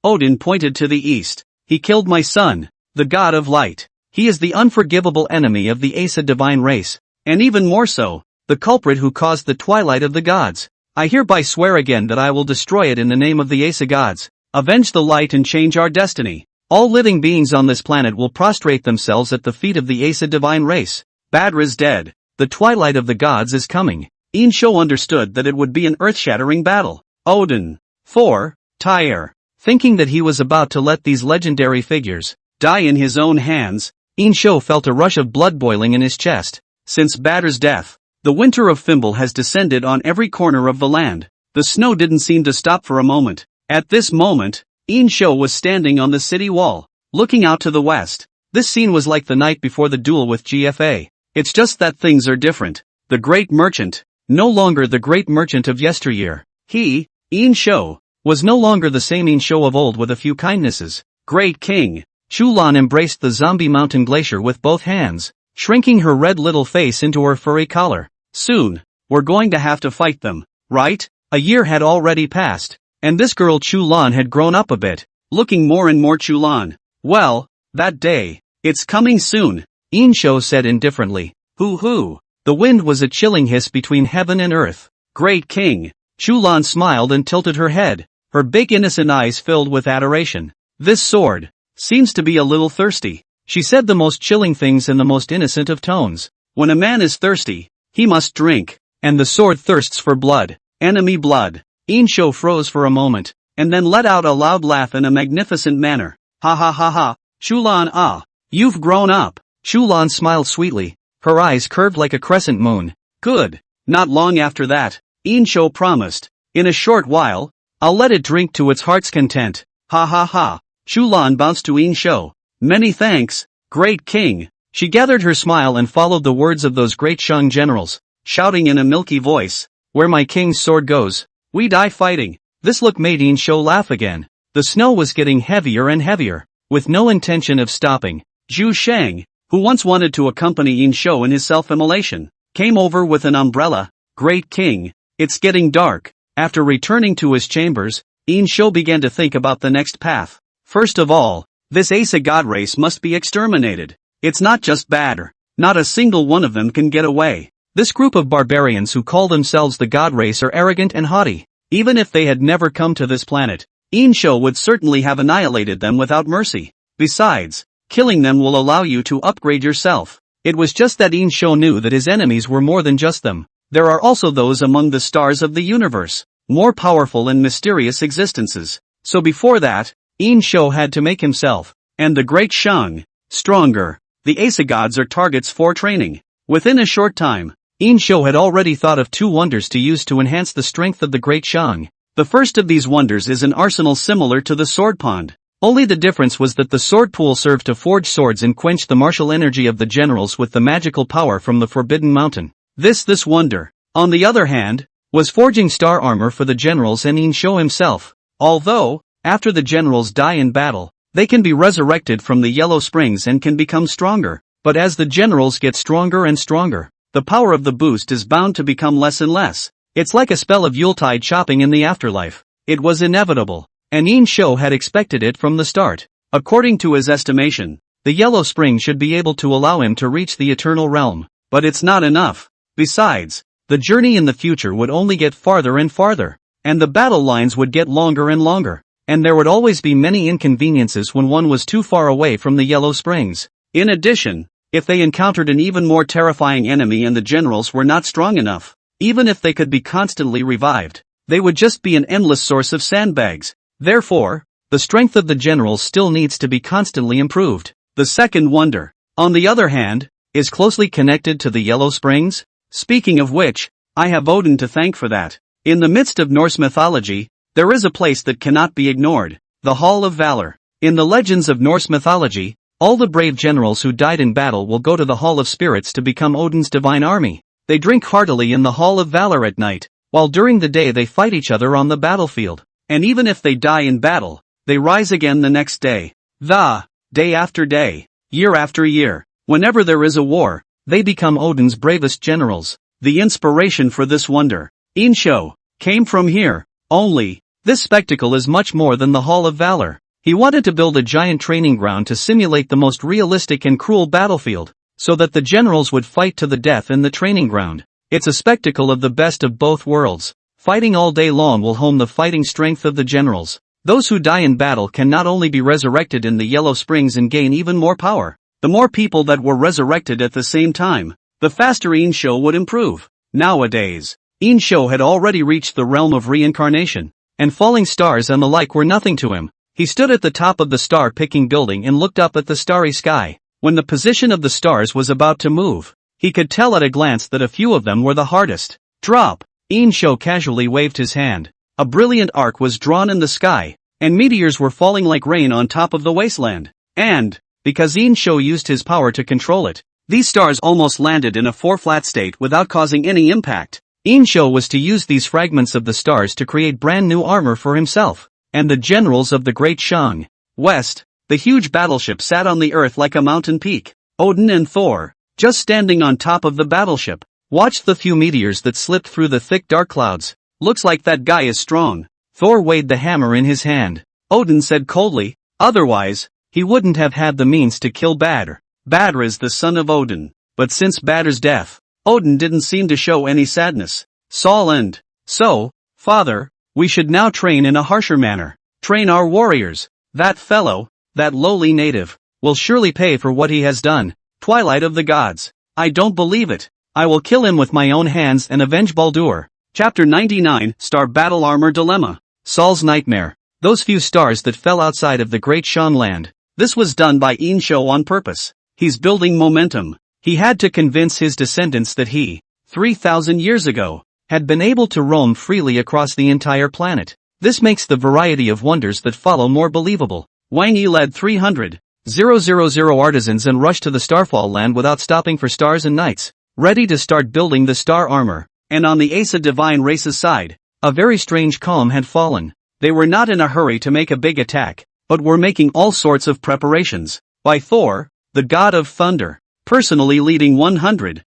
Odin pointed to the east. He killed my son, the god of light. He is the unforgivable enemy of the Asa divine race, and even more so, the culprit who caused the twilight of the gods. I hereby swear again that I will destroy it in the name of the Asa gods, avenge the light and change our destiny. All living beings on this planet will prostrate themselves at the feet of the Asa divine race. Badr is dead. The twilight of the gods is coming. Yin Shou understood that it would be an earth-shattering battle. Odin. 4. Tyre. Thinking that he was about to let these legendary figures die in his own hands, Yin Shou felt a rush of blood boiling in his chest. Since Badr's death, the winter of Fimbul has descended on every corner of the land. The snow didn't seem to stop for a moment. At this moment, Yin Shou was standing on the city wall, looking out to the west. This scene was like the night before the duel with GFA. It's just that things are different. The great merchant, no longer the great merchant of yesteryear. He, Yin Shou, was no longer the same Yin Shou of old with a few kindnesses. Great King, Shulan embraced the zombie mountain glacier with both hands, shrinking her red little face into her furry collar. Soon, we're going to have to fight them, right? A year had already passed, and this girl Chulan had grown up a bit, looking more and more Chulan. Well, that day, it's coming soon, Yin Shou said indifferently. Hoo. The wind was a chilling hiss between heaven and earth. Great King, Chulan smiled and tilted her head, her big innocent eyes filled with adoration. This sword seems to be a little thirsty. She said the most chilling things in the most innocent of tones. When a man is thirsty, he must drink, and the sword thirsts for blood, enemy blood. Yin Shou froze for a moment, and then let out a loud laugh in a magnificent manner. Ha ha ha ha, Shulan you've grown up. Shulan smiled sweetly, her eyes curved like a crescent moon. Good. Not long after that, Yin Shou promised. In a short while, I'll let it drink to its heart's content. Ha ha ha. Shulan bounced to Yin Shou. Many thanks, Great King. She gathered her smile and followed the words of those great Shang generals, shouting in a milky voice, where my king's sword goes, we die fighting. This look made Yin Shou laugh again. The snow was getting heavier and heavier, with no intention of stopping. Zhu Shang, who once wanted to accompany Yin Shou in his self-immolation, came over with an umbrella. Great King, it's getting dark. After returning to his chambers, Yin Shou began to think about the next path. First of all, this Asa god race must be exterminated. It's not just Badr. Not a single one of them can get away. This group of barbarians who call themselves the god race are arrogant and haughty. Even if they had never come to this planet, Yin Shou would certainly have annihilated them without mercy. Besides, killing them will allow you to upgrade yourself. It was just that Yin Shou knew that his enemies were more than just them. There are also those among the stars of the universe, more powerful and mysterious existences. So before that, Yin Shou had to make himself, and the Great Shang, stronger. The Asa gods are targets for training. Within a short time, Yin Shou had already thought of 2 wonders to use to enhance the strength of the Great Shang. The first of these wonders is an arsenal similar to the sword pond. Only the difference was that the sword pool served to forge swords and quench the martial energy of the generals with the magical power from the Forbidden Mountain. This wonder, on the other hand, was forging star armor for the generals and Yin Shou himself. Although, after the generals die in battle, they can be resurrected from the yellow springs and can become stronger. But as the generals get stronger and stronger, the power of the boost is bound to become less and less. It's like a spell of Yuletide shopping in the afterlife. It was inevitable, and Yin Shou had expected it from the start. According to his estimation, the yellow spring should be able to allow him to reach the eternal realm. But it's not enough. Besides, the journey in the future would only get farther and farther, and the battle lines would get longer and longer, and there would always be many inconveniences when one was too far away from the yellow springs. In addition, if they encountered an even more terrifying enemy and the generals were not strong enough, even if they could be constantly revived, they would just be an endless source of sandbags. Therefore, the strength of the generals still needs to be constantly improved. The second wonder, on the other hand, is closely connected to the Yellow Springs. Speaking of which, I have Odin to thank for that. In the midst of Norse mythology, there is a place that cannot be ignored, the Hall of Valor. In the legends of Norse mythology, all the brave generals who died in battle will go to the Hall of Spirits to become Odin's divine army. They drink heartily in the Hall of Valor at night, while during the day they fight each other on the battlefield. And even if they die in battle, they rise again the next day. Day after day, year after year, whenever there is a war, they become Odin's bravest generals. The inspiration for this wonder, Yin Shou, came from here. Only, this spectacle is much more than the Hall of Valor. He wanted to build a giant training ground to simulate the most realistic and cruel battlefield, so that the generals would fight to the death in the training ground. It's a spectacle of the best of both worlds. Fighting all day long will hone the fighting strength of the generals. Those who die in battle can not only be resurrected in the Yellow Springs and gain even more power. The more people that were resurrected at the same time, the faster Yin Shou would improve. Nowadays, Yin Shou had already reached the realm of reincarnation, and falling stars and the like were nothing to him. He stood at the top of the star-picking building and looked up at the starry sky. When the position of the stars was about to move, he could tell at a glance that a few of them were the hardest. Drop! Yin Shou casually waved his hand. A brilliant arc was drawn in the sky, and meteors were falling like rain on top of the wasteland. And, because Yin Shou used his power to control it, these stars almost landed in a flat state without causing any impact. Yin Shou was to use these fragments of the stars to create brand new armor for himself and the generals of the Great Shang. West, the huge battleship sat on the earth like a mountain peak. Odin and Thor, just standing on top of the battleship, watched the few meteors that slipped through the thick dark clouds. Looks like that guy is strong. Thor weighed the hammer in his hand. Odin said coldly, otherwise, he wouldn't have had the means to kill Badr. Badr is the son of Odin, but since Badr's death, Odin didn't seem to show any sadness. So, father, we should now train in a harsher manner. Train our warriors. That fellow, that lowly native, will surely pay for what he has done. Twilight of the gods. I don't believe it. I will kill him with my own hands and avenge Baldur. Chapter 99, Star Battle Armor Dilemma. Saul's Nightmare. Those few stars that fell outside of the Great Shang land. This was done by Yin Shou on purpose. He's building momentum. He had to convince his descendants that he, 3,000 years ago, had been able to roam freely across the entire planet. This makes the variety of wonders that follow more believable. Wang Yi led 300,000 artisans and rushed to the Starfall land without stopping for stars and nights, ready to start building the star armor. And on the Asa divine race's side, a very strange calm had fallen. They were not in a hurry to make a big attack, but were making all sorts of preparations. By Thor, the god of thunder, personally leading 100,000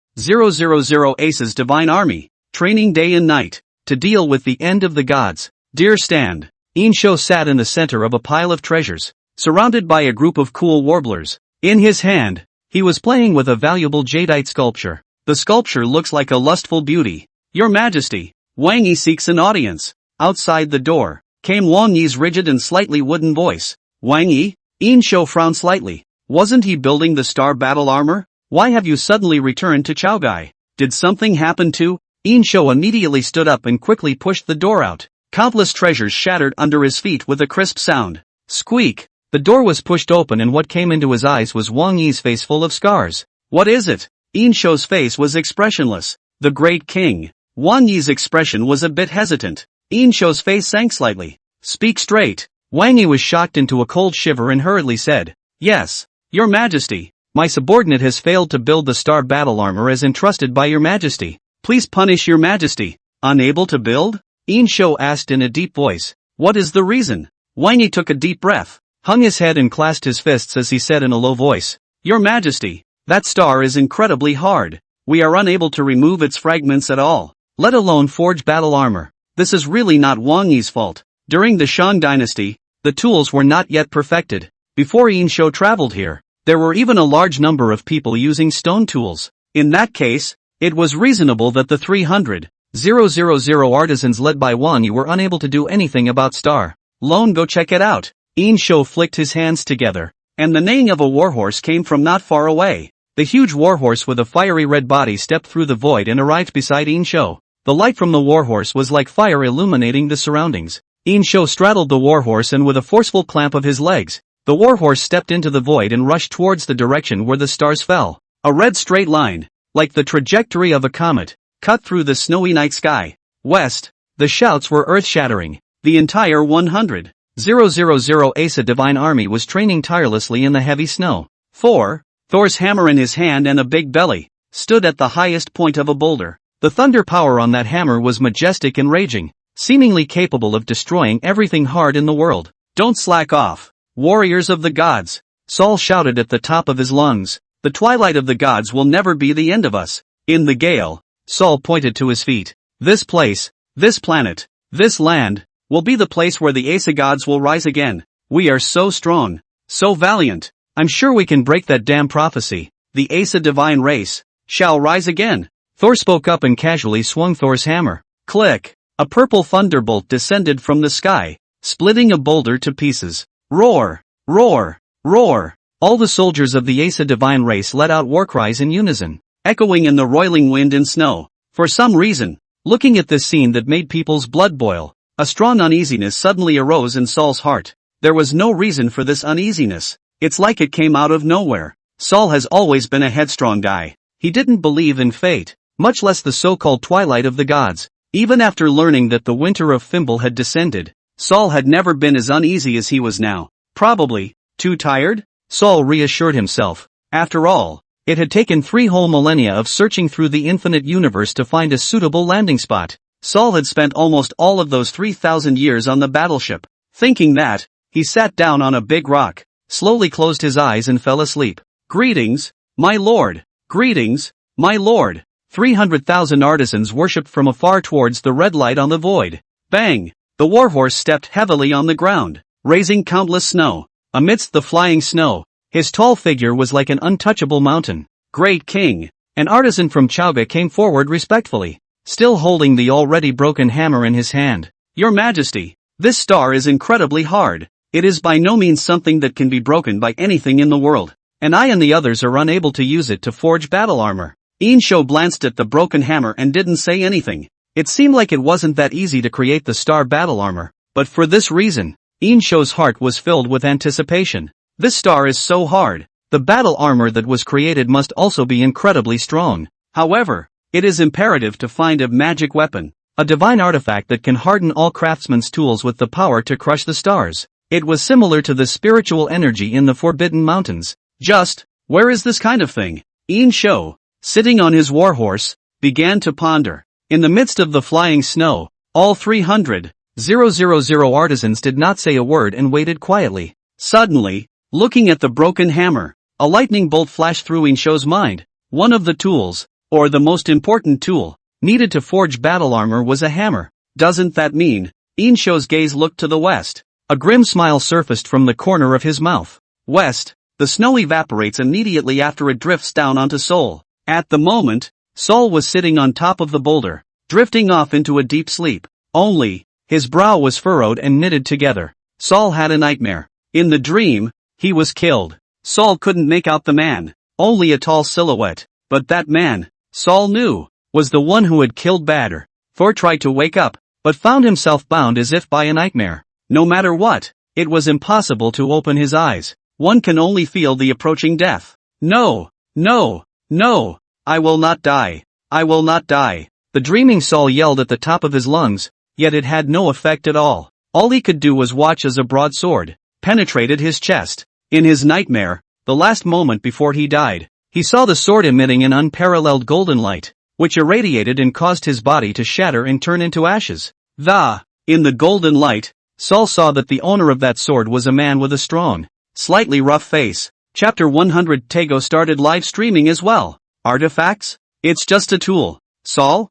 Asa's divine army, training day and night, to deal with the end of the gods. Dear stand, Yin Shou sat in the center of a pile of treasures, surrounded by a group of cool warblers. In his hand, he was playing with a valuable jadeite sculpture. The sculpture looks like a lustful beauty. Your Majesty, Wang Yi seeks an audience. Outside the door, came Wang Yi's rigid and slightly wooden voice. Wang Yi? Yin Shou frowned slightly. Wasn't he building the star battle armor? Why have you suddenly returned to Chaoge? Did something happen to? Yin Shou immediately stood up and quickly pushed the door out. Countless treasures shattered under his feet with a crisp sound. Squeak! The door was pushed open and what came into his eyes was Wang Yi's face full of scars. What is it? Yin Shou's face was expressionless. The great king. Wang Yi's expression was a bit hesitant. Yin Shou's face sank slightly. Speak straight. Wang Yi was shocked into a cold shiver and hurriedly said, Yes, Your Majesty. My subordinate has failed to build the star battle armor as entrusted by Your Majesty. Please punish Your Majesty. Unable to build? Yin Shou asked in a deep voice. What is the reason? Wang Yi took a deep breath, hung his head and clasped his fists as he said in a low voice. Your Majesty, that star is incredibly hard. We are unable to remove its fragments at all, let alone forge battle armor. This is really not Wang Yi's fault. During the Shang Dynasty, the tools were not yet perfected. Before Yin Shou traveled here, there were even a large number of people using stone tools. In that case, it was reasonable that the 300,000 artisans led by Wang Yi were unable to do anything about star. Lone, go check it out. Yin Shou flicked his hands together, and the neighing of a warhorse came from not far away. The huge warhorse with a fiery red body stepped through the void and arrived beside Yin Shou. The light from the warhorse was like fire illuminating the surroundings. Yin Shou straddled the warhorse and with a forceful clamp of his legs, The warhorse stepped into the void and rushed towards the direction where the stars fell. A red straight line, like the trajectory of a comet, cut through the snowy night sky. West. The shouts were earth-shattering. The entire 100,000 Asa divine army was training tirelessly in the heavy snow. Thor's hammer in his hand and a big belly stood at the highest point of a boulder. The thunder power on that hammer was majestic and raging, seemingly capable of destroying everything hard in the world. Don't slack off, warriors of the gods, Saul shouted at the top of his lungs. The twilight of the gods will never be the end of us. In the gale, Saul pointed to his feet. This place, this planet, this land, will be the place where the Asa gods will rise again. We are so strong, so valiant. I'm sure we can break that damn prophecy. The Asa divine race shall rise again. Thor spoke up and casually swung Thor's hammer. Click! A purple thunderbolt descended from the sky, splitting a boulder to pieces. Roar! Roar! Roar! All the soldiers of the Asa divine race let out war cries in unison, echoing in the roiling wind and snow. For some reason, looking at this scene that made people's blood boil, a strong uneasiness suddenly arose in Saul's heart. There was no reason for this uneasiness. It's like it came out of nowhere. Saul has always been a headstrong guy. He didn't believe in fate, much less the so-called twilight of the gods. Even after learning that the winter of Fimbul had descended, Saul had never been as uneasy as he was now. Probably too tired? Saul reassured himself. After all, it had taken 3 whole millennia of searching through the infinite universe to find a suitable landing spot. Saul had spent almost all of those 3,000 years on the battleship. Thinking that, he sat down on a big rock, slowly closed his eyes and fell asleep. Greetings, my lord. Greetings, my lord. 300,000 artisans worshipped from afar towards the red light on the void. Bang! The warhorse stepped heavily on the ground, raising countless snow. Amidst the flying snow, his tall figure was like an untouchable mountain. Great king! An artisan from Chaoge came forward respectfully, still holding the already broken hammer in his hand. Your Majesty, this star is incredibly hard. It is by no means something that can be broken by anything in the world, and I and the others are unable to use it to forge battle armor. Yin Shou glanced at the broken hammer and didn't say anything. It seemed like it wasn't that easy to create the star battle armor, but for this reason, Yin Shou's heart was filled with anticipation. This star is so hard. The battle armor that was created must also be incredibly strong. However, it is imperative to find a magic weapon, a divine artifact that can harden all craftsmen's tools with the power to crush the stars. It was similar to the spiritual energy in the Forbidden Mountains. Where is this kind of thing? Yin Shou, sitting on his warhorse, began to ponder. In the midst of the flying snow, all 300,000 artisans did not say a word and waited quietly. Suddenly, looking at the broken hammer, a lightning bolt flashed through Yin Shou's mind. One of the tools, or the most important tool, needed to forge battle armor was a hammer. Doesn't that mean? Yin Shou's gaze looked to the west. A grim smile surfaced from the corner of his mouth. West, the snow evaporates immediately after it drifts down onto Seoul. At the moment, Saul was sitting on top of the boulder, drifting off into a deep sleep. Only, his brow was furrowed and knitted together. Saul had a nightmare. In the dream, he was killed. Saul couldn't make out the man, only a tall silhouette. But that man, Saul knew, was the one who had killed Badr. Thor tried to wake up, but found himself bound as if by a nightmare. No matter what, it was impossible to open his eyes. One can only feel the approaching death. No, no, no, I will not die. I will not die. The dreaming Saul yelled at the top of his lungs, yet it had no effect at all. All he could do was watch as a broadsword penetrated his chest. In his nightmare, the last moment before he died, he saw the sword emitting an unparalleled golden light, which irradiated and caused his body to shatter and turn into ashes. In the golden light, Saul saw that the owner of that sword was a man with a strong, slightly rough face. Chapter 100. Tego started live streaming as well. Artifacts? It's just a tool. Saul,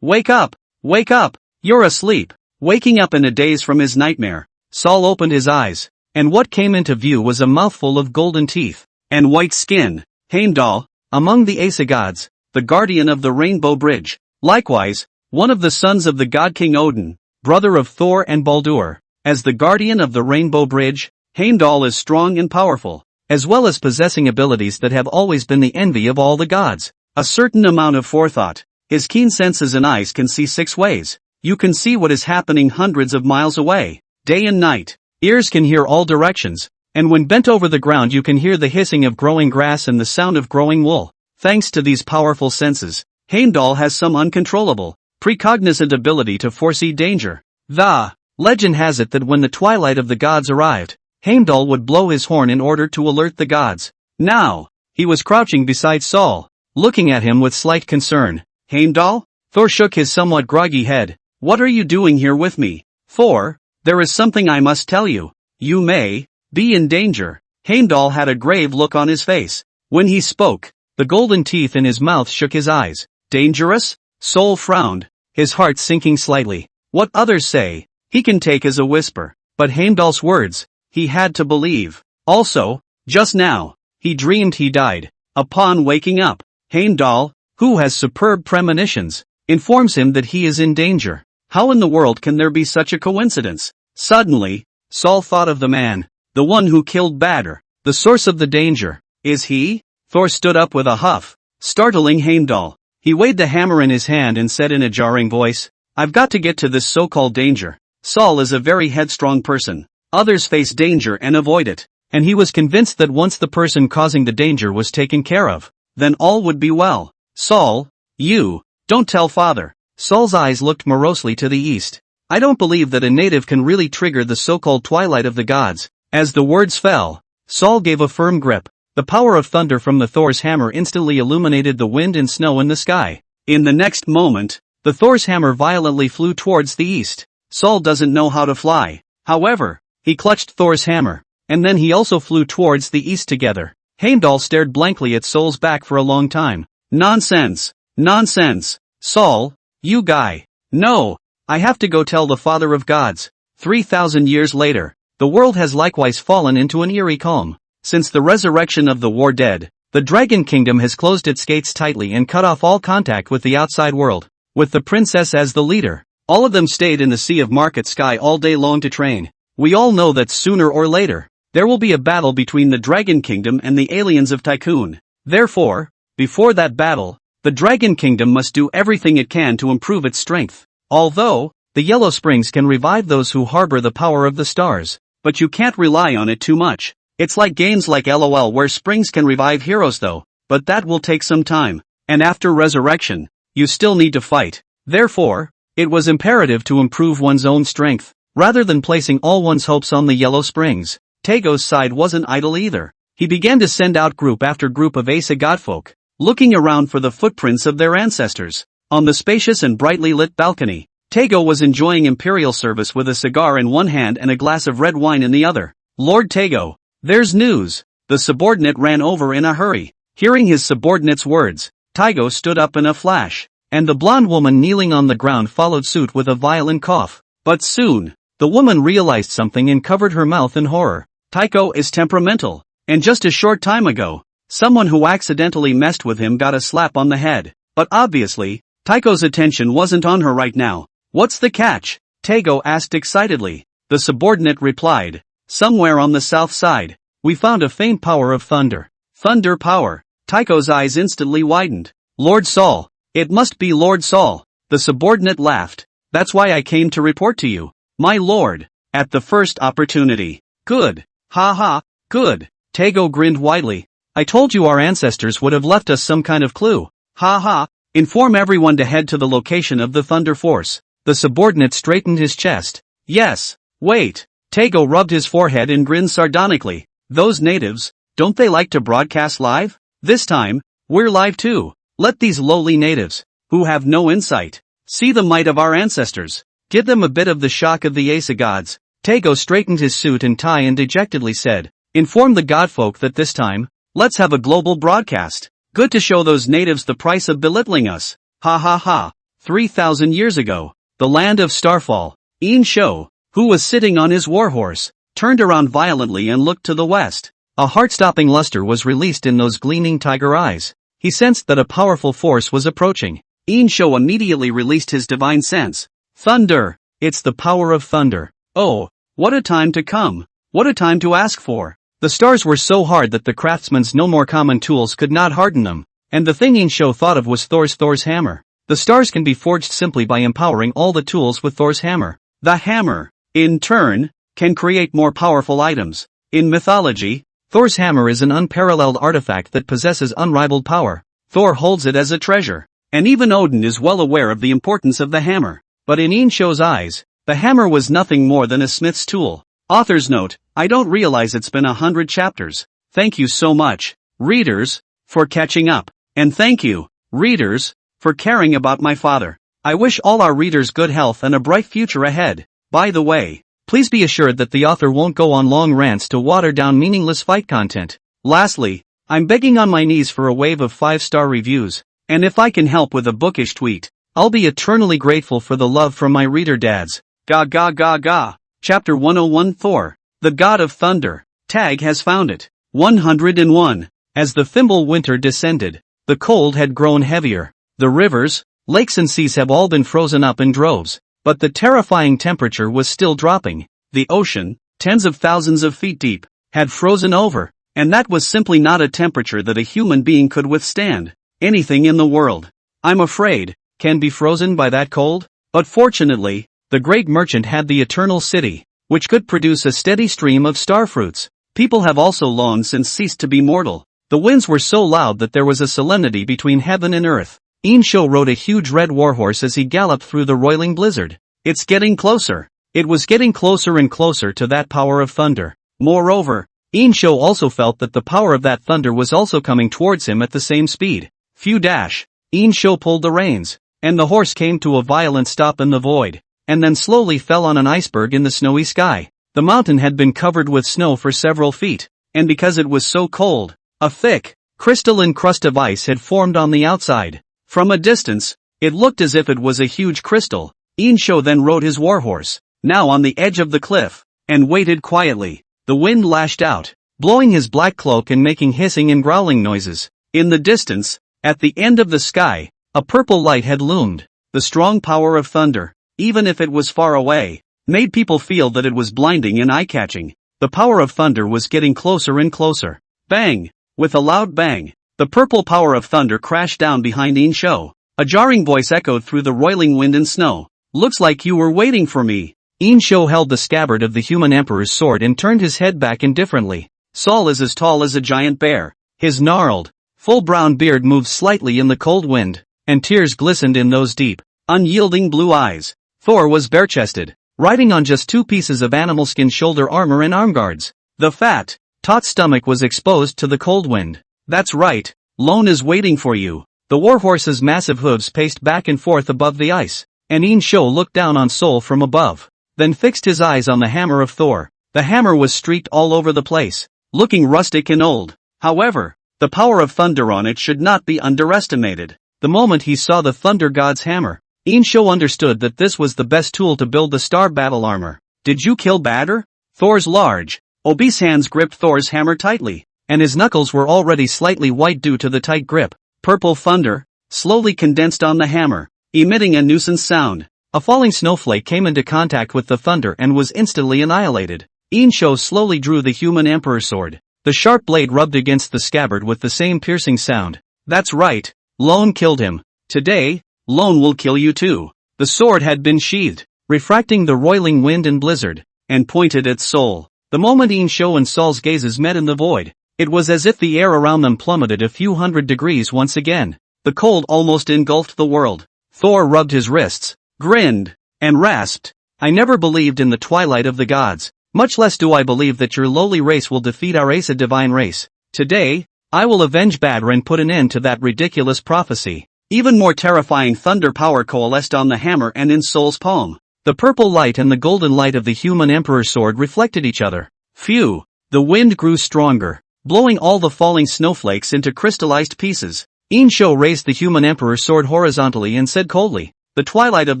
wake up, wake up, you're asleep. Waking up in a daze from his nightmare, Saul opened his eyes, and what came into view was a mouthful of golden teeth and white skin. Heimdall, among the Asa gods, the guardian of the Rainbow Bridge. Likewise, one of the sons of the god King Odin, brother of Thor and Baldur. As the guardian of the Rainbow Bridge, Heimdall is strong and powerful, as well as possessing abilities that have always been the envy of all the gods. A certain amount of forethought. His keen senses and eyes can see 6 ways. You can see what is happening hundreds of miles away, day and night. Ears can hear all directions, and when bent over the ground you can hear the hissing of growing grass and the sound of growing wool. Thanks to these powerful senses, Heimdall has some uncontrollable, precognizant ability to foresee danger. The legend has it that when the twilight of the gods arrived, Heimdall would blow his horn in order to alert the gods. Now, he was crouching beside Saul, looking at him with slight concern. Heimdall? Thor shook his somewhat groggy head. What are you doing here with me? Thor, there is something I must tell you. You may be in danger. Heimdall had a grave look on his face. When he spoke, the golden teeth in his mouth shook his eyes. Dangerous? Saul frowned, his heart sinking slightly. What others say, he can take as a whisper. But Heimdall's words, he had to believe. Also, just now, he dreamed he died. Upon waking up, Heimdall, who has superb premonitions, informs him that he is in danger. How in the world can there be such a coincidence? Suddenly, Saul thought of the man, the one who killed Badr, the source of the danger. Is he? Thor stood up with a huff, startling Heimdall. He weighed the hammer in his hand and said in a jarring voice, I've got to get to this so-called danger. Saul is a very headstrong person. Others face danger and avoid it, and he was convinced that once the person causing the danger was taken care of, then all would be well. Saul, you, don't tell father. Saul's eyes looked morosely to the east. I don't believe that a native can really trigger the so-called twilight of the gods. As the words fell, Saul gave a firm grip. The power of thunder from the Thor's hammer instantly illuminated the wind and snow in the sky. In the next moment, the Thor's hammer violently flew towards the east. Saul doesn't know how to fly. However, he clutched Thor's hammer, and then he also flew towards the east together. Heimdall stared blankly at Saul's back for a long time. Nonsense! Nonsense! Saul, you guy! No! I have to go tell the Father of Gods. 3,000 years later, the world has likewise fallen into an eerie calm. Since the resurrection of the war dead, the Dragon Kingdom has closed its gates tightly and cut off all contact with the outside world. With the princess as the leader, all of them stayed in the Sea of Market Sky all day long to train. We all know that sooner or later, there will be a battle between the Dragon Kingdom and the aliens of Tycoon. Therefore, before that battle, the Dragon Kingdom must do everything it can to improve its strength. Although, the Yellow Springs can revive those who harbor the power of the stars, but you can't rely on it too much. It's like games like LOL where springs can revive heroes though, but that will take some time, and after resurrection, you still need to fight. Therefore, it was imperative to improve one's own strength, rather than placing all one's hopes on the Yellow Springs. Taego's side wasn't idle either. He began to send out group after group of Asa godfolk, looking around for the footprints of their ancestors. On the spacious and brightly lit balcony, Taego was enjoying imperial service with a cigar in one hand and a glass of red wine in the other. Lord Taego, there's news. The subordinate ran over in a hurry. Hearing his subordinate's words, Taego stood up in a flash, and the blonde woman kneeling on the ground followed suit with a violent cough. But soon, the woman realized something and covered her mouth in horror. Taego is temperamental, and just a short time ago, someone who accidentally messed with him got a slap on the head. But obviously, Taego's attention wasn't on her right now. What's the catch? Taego asked excitedly. The subordinate replied, somewhere on the south side, we found a faint power of thunder. Thunder power. Taego's eyes instantly widened. Lord Saul. It must be Lord Saul. The subordinate laughed. That's why I came to report to you, my lord, at the first opportunity. Good. Ha ha, good. Taego grinned widely. I told you our ancestors would have left us some kind of clue. Ha ha. Inform everyone to head to the location of the thunder force. The subordinate straightened his chest. Yes. Wait. Taego rubbed his forehead and grinned sardonically. Those natives, don't they like to broadcast live? This time, we're live too. Let these lowly natives, who have no insight, see the might of our ancestors. Give them a bit of the shock of the Asa gods. Taego straightened his suit and tie and dejectedly said, inform the godfolk that this time, let's have a global broadcast. Good to show those natives the price of belittling us. Ha ha ha. 3,000 years ago, the land of Starfall, Yin Shou, who was sitting on his warhorse, turned around violently and looked to the west. A heart-stopping luster was released in those gleaming tiger eyes. He sensed that a powerful force was approaching. Yin Shou immediately released his divine sense. Thunder! It's the power of thunder. Oh, what a time to come. What a time to ask for. The stars were so hard that the craftsman's no more common tools could not harden them. And the thing Yin Shou thought of was Thor's hammer. The stars can be forged simply by empowering all the tools with Thor's hammer. The hammer, in turn, can create more powerful items. In mythology, Thor's hammer is an unparalleled artifact that possesses unrivaled power. Thor holds it as a treasure. And even Odin is well aware of the importance of the hammer. But in Yin Shou's eyes, the hammer was nothing more than a smith's tool. Author's note, I don't realize it's been 100 chapters. Thank you so much, readers, for catching up. And thank you, readers, for caring about my father. I wish all our readers good health and a bright future ahead. By the way, please be assured that the author won't go on long rants to water down meaningless fight content. Lastly, I'm begging on my knees for a wave of 5-star reviews. And if I can help with a bookish tweet, I'll be eternally grateful for the love from my reader dads. Ga ga ga ga. Chapter 101 Thor, the God of Thunder. Tag has found it. 101. As the Thimble winter descended, the cold had grown heavier. The rivers, lakes and seas have all been frozen up in droves, but the terrifying temperature was still dropping. The ocean, tens of thousands of feet deep, had frozen over, and that was simply not a temperature that a human being could withstand. Anything in the world, I'm afraid, can be frozen by that cold. But fortunately, the great merchant had the eternal city, which could produce a steady stream of starfruits. People have also long since ceased to be mortal. The winds were so loud that there was a solemnity between heaven and earth. Yin Shou rode a huge red warhorse as he galloped through the roiling blizzard. It's getting closer. It was getting closer and closer to that power of thunder. Moreover, Yin Shou also felt that the power of that thunder was also coming towards him at the same speed. Phew dash. Yin Shou pulled the reins, and the horse came to a violent stop in the void, and then slowly fell on an iceberg in the snowy sky. The mountain had been covered with snow for several feet, and because it was so cold, a thick, crystalline crust of ice had formed on the outside. From a distance, it looked as if it was a huge crystal. Yin Shou then rode his warhorse, now on the edge of the cliff, and waited quietly. The wind lashed out, blowing his black cloak and making hissing and growling noises. In the distance, at the end of the sky, a purple light had loomed. The strong power of thunder, even if it was far away, made people feel that it was blinding and eye-catching. The power of thunder was getting closer and closer. Bang! With a loud bang, the purple power of thunder crashed down behind Yin Shou. A jarring voice echoed through the roiling wind and snow. Looks like you were waiting for me. Yin Shou held the scabbard of the human emperor's sword and turned his head back indifferently. Saul is as tall as a giant bear. His gnarled, full brown beard moved slightly in the cold wind, and tears glistened in those deep, unyielding blue eyes. Thor was bare-chested, riding on just 2 pieces of animal skin shoulder armor and arm guards. The fat, taut stomach was exposed to the cold wind. That's right, Lone is waiting for you. The warhorse's massive hooves paced back and forth above the ice, and Yin Shou looked down on Sol from above, then fixed his eyes on the hammer of Thor. The hammer was streaked all over the place, looking rustic and old. However, the power of thunder on it should not be underestimated. The moment he saw the thunder god's hammer, Yin Shou understood that this was the best tool to build the star battle armor. Did you kill Badder? Thor's large, obese hands gripped Thor's hammer tightly, and his knuckles were already slightly white due to the tight grip. Purple thunder slowly condensed on the hammer, emitting a nuisance sound. A falling snowflake came into contact with the thunder and was instantly annihilated. Yin Shou slowly drew the human emperor sword. The sharp blade rubbed against the scabbard with the same piercing sound. That's right, Lone killed him. Today, Lone will kill you too. The sword had been sheathed, refracting the roiling wind and blizzard, and pointed at Sol. The moment Yin Shou and Sol's gazes met in the void, it was as if the air around them plummeted a few hundred degrees once again. The cold almost engulfed the world. Thor rubbed his wrists, grinned, and rasped. I never believed in the twilight of the gods. Much less do I believe that your lowly race will defeat our Asa divine race. Today, I will avenge Badr and put an end to that ridiculous prophecy. Even more terrifying thunder power coalesced on the hammer and in Sol's palm. The purple light and the golden light of the human emperor's sword reflected each other. Phew! The wind grew stronger, blowing all the falling snowflakes into crystallized pieces. Yin Shou raised the human emperor's sword horizontally and said coldly, "The twilight of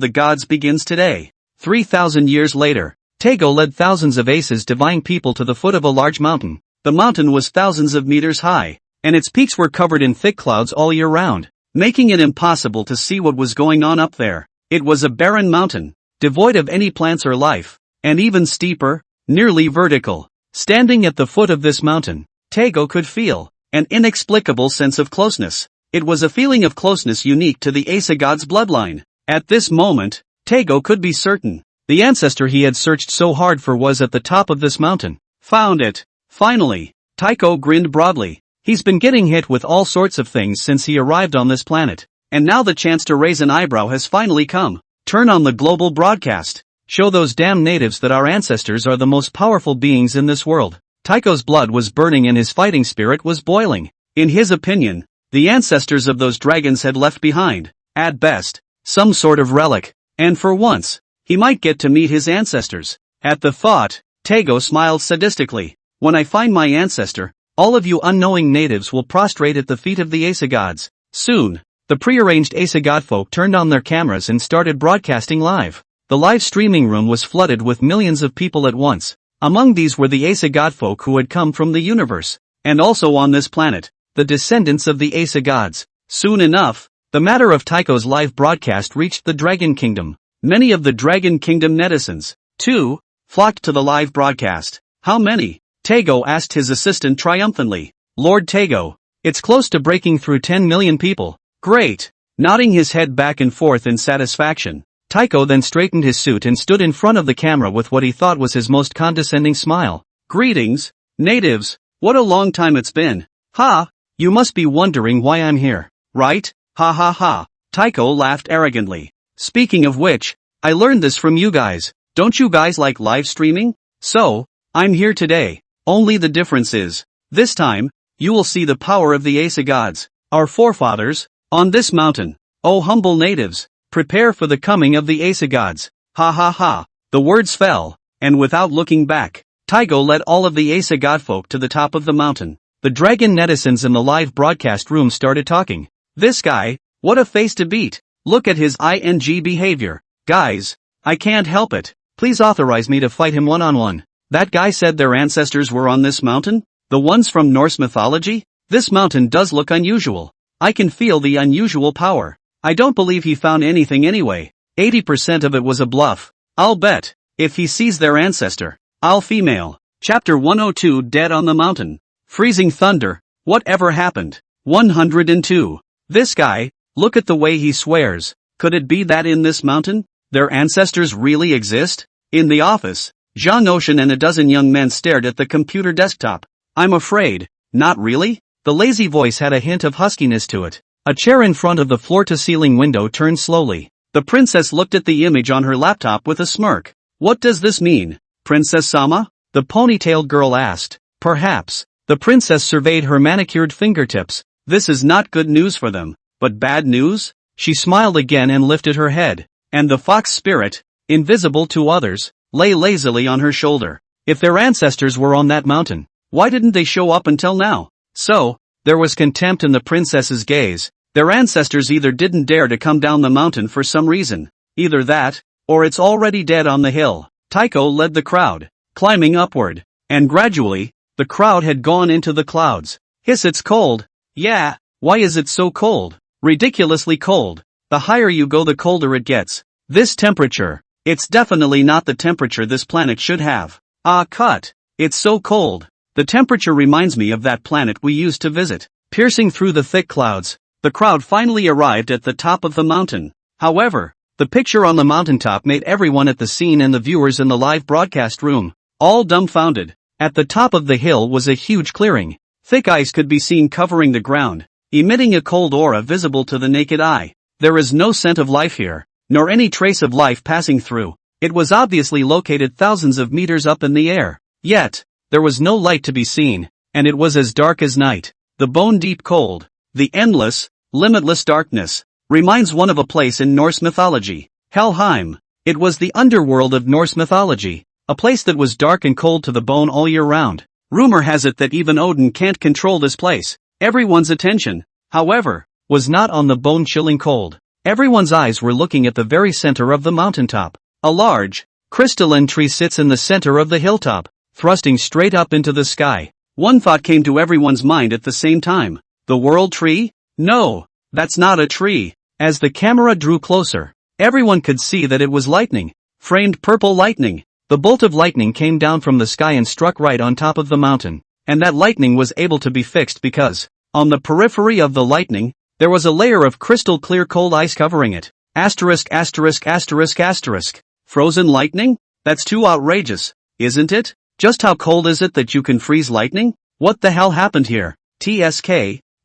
the gods begins today." 3,000 years later, Tego led thousands of Asa's divine people to the foot of a large mountain. The mountain was thousands of meters high, and its peaks were covered in thick clouds all year round, making it impossible to see what was going on up there. It was a barren mountain, devoid of any plants or life, and even steeper, nearly vertical. Standing at the foot of this mountain, Tego could feel an inexplicable sense of closeness. It was a feeling of closeness unique to the Asa god's bloodline. At this moment, Tego could be certain the ancestor he had searched so hard for was at the top of this mountain. Found it. Finally, Tycho grinned broadly. He's been getting hit with all sorts of things since he arrived on this planet. And now the chance to raise an eyebrow has finally come. Turn on the global broadcast. Show those damn natives that our ancestors are the most powerful beings in this world. Tycho's blood was burning and his fighting spirit was boiling. In his opinion, the ancestors of those dragons had left behind, at best, some sort of relic. And for once, he might get to meet his ancestors. At the thought, Tycho smiled sadistically. When I find my ancestor, all of you unknowing natives will prostrate at the feet of the Ace of Gods. Soon, the prearranged Ace of Godfolk turned on their cameras and started broadcasting live. The live streaming room was flooded with millions of people at once. Among these were the Ace of Godfolk who had come from the universe, and also on this planet, the descendants of the Ace of Gods. Soon enough, the matter of Tycho's live broadcast reached the Dragon Kingdom. Many of the Dragon Kingdom netizens, too, flocked to the live broadcast. How many? Tycho asked his assistant triumphantly. Lord Tycho, it's close to breaking through 10 million people. Great. Nodding his head back and forth in satisfaction, Tycho then straightened his suit and stood in front of the camera with what he thought was his most condescending smile. Greetings, natives. What a long time it's been. Ha, you must be wondering why I'm here, right? Ha ha ha. Tycho laughed arrogantly. Speaking of which, I learned this from you guys. Don't you guys like live streaming? So, I'm here today. Only the difference is, this time, you will see the power of the Ace of Gods, our forefathers, on this mountain. O humble natives, prepare for the coming of the Ace of Gods. Ha ha ha. The words fell, and without looking back, Tycho led all of the Ace of Godfolk to the top of the mountain. The dragon netizens in the live broadcast room started talking. This guy, what a face to beat. Look at his ing behavior. Guys, I can't help it. Please authorize me to fight him one-on-one. That guy said their ancestors were on this mountain? The ones from Norse mythology? This mountain does look unusual. I can feel the unusual power. I don't believe he found anything anyway. 80% of it was a bluff. I'll bet. If he sees their ancestor, I'll female. Chapter 102 Dead on the Mountain. Freezing thunder. Whatever happened? 102. This guy, look at the way he swears. Could it be that in this mountain, their ancestors really exist? In the office, Jean Ocean and a dozen young men stared at the computer desktop. I'm afraid, not really? The lazy voice had a hint of huskiness to it. A chair in front of the floor-to-ceiling window turned slowly. The princess looked at the image on her laptop with a smirk. What does this mean, Princess Sama? The ponytailed girl asked. Perhaps. The princess surveyed her manicured fingertips. This is not good news for them, but bad news? She smiled again and lifted her head. And the fox spirit, invisible to others, lay lazily on her shoulder. If their ancestors were on that mountain, why didn't they show up until now? So, there was contempt in the princess's gaze. Their ancestors either didn't dare to come down the mountain for some reason. Either that, or it's already dead on the hill. Tycho led the crowd, climbing upward. And gradually, the crowd had gone into the clouds. Hiss, it's cold. Yeah, why is it so cold? Ridiculously cold. The higher you go the colder it gets. This temperature, it's definitely not the temperature this planet should have. Ah cut. It's so cold. The temperature reminds me of that planet we used to visit. Piercing through the thick clouds, the crowd finally arrived at the top of the mountain. However, the picture on the mountaintop made everyone at the scene and the viewers in the live broadcast room all dumbfounded. At the top of the hill was a huge clearing. Thick ice could be seen covering the ground, emitting a cold aura visible to the naked eye. There is no scent of life here, nor any trace of life passing through. It was obviously located thousands of meters up in the air. Yet, there was no light to be seen, and it was as dark as night. The bone-deep cold, the endless, limitless darkness, reminds one of a place in Norse mythology, Helheim. It was the underworld of Norse mythology, a place that was dark and cold to the bone all year round. Rumor has it that even Odin can't control this place. Everyone's attention, however, was not on the bone-chilling cold. Everyone's eyes were looking at the very center of the mountaintop. A large, crystalline tree sits in the center of the hilltop, thrusting straight up into the sky. One thought came to everyone's mind at the same time. The World Tree? No, that's not a tree. As the camera drew closer, everyone could see that it was lightning. Framed purple lightning. The bolt of lightning came down from the sky and struck right on top of the mountain. And that lightning was able to be fixed because, on the periphery of the lightning, there was a layer of crystal clear cold ice covering it. Asterisk asterisk asterisk asterisk. Frozen lightning? That's too outrageous, isn't it? Just how cold is it that you can freeze lightning? What the hell happened here? TSK,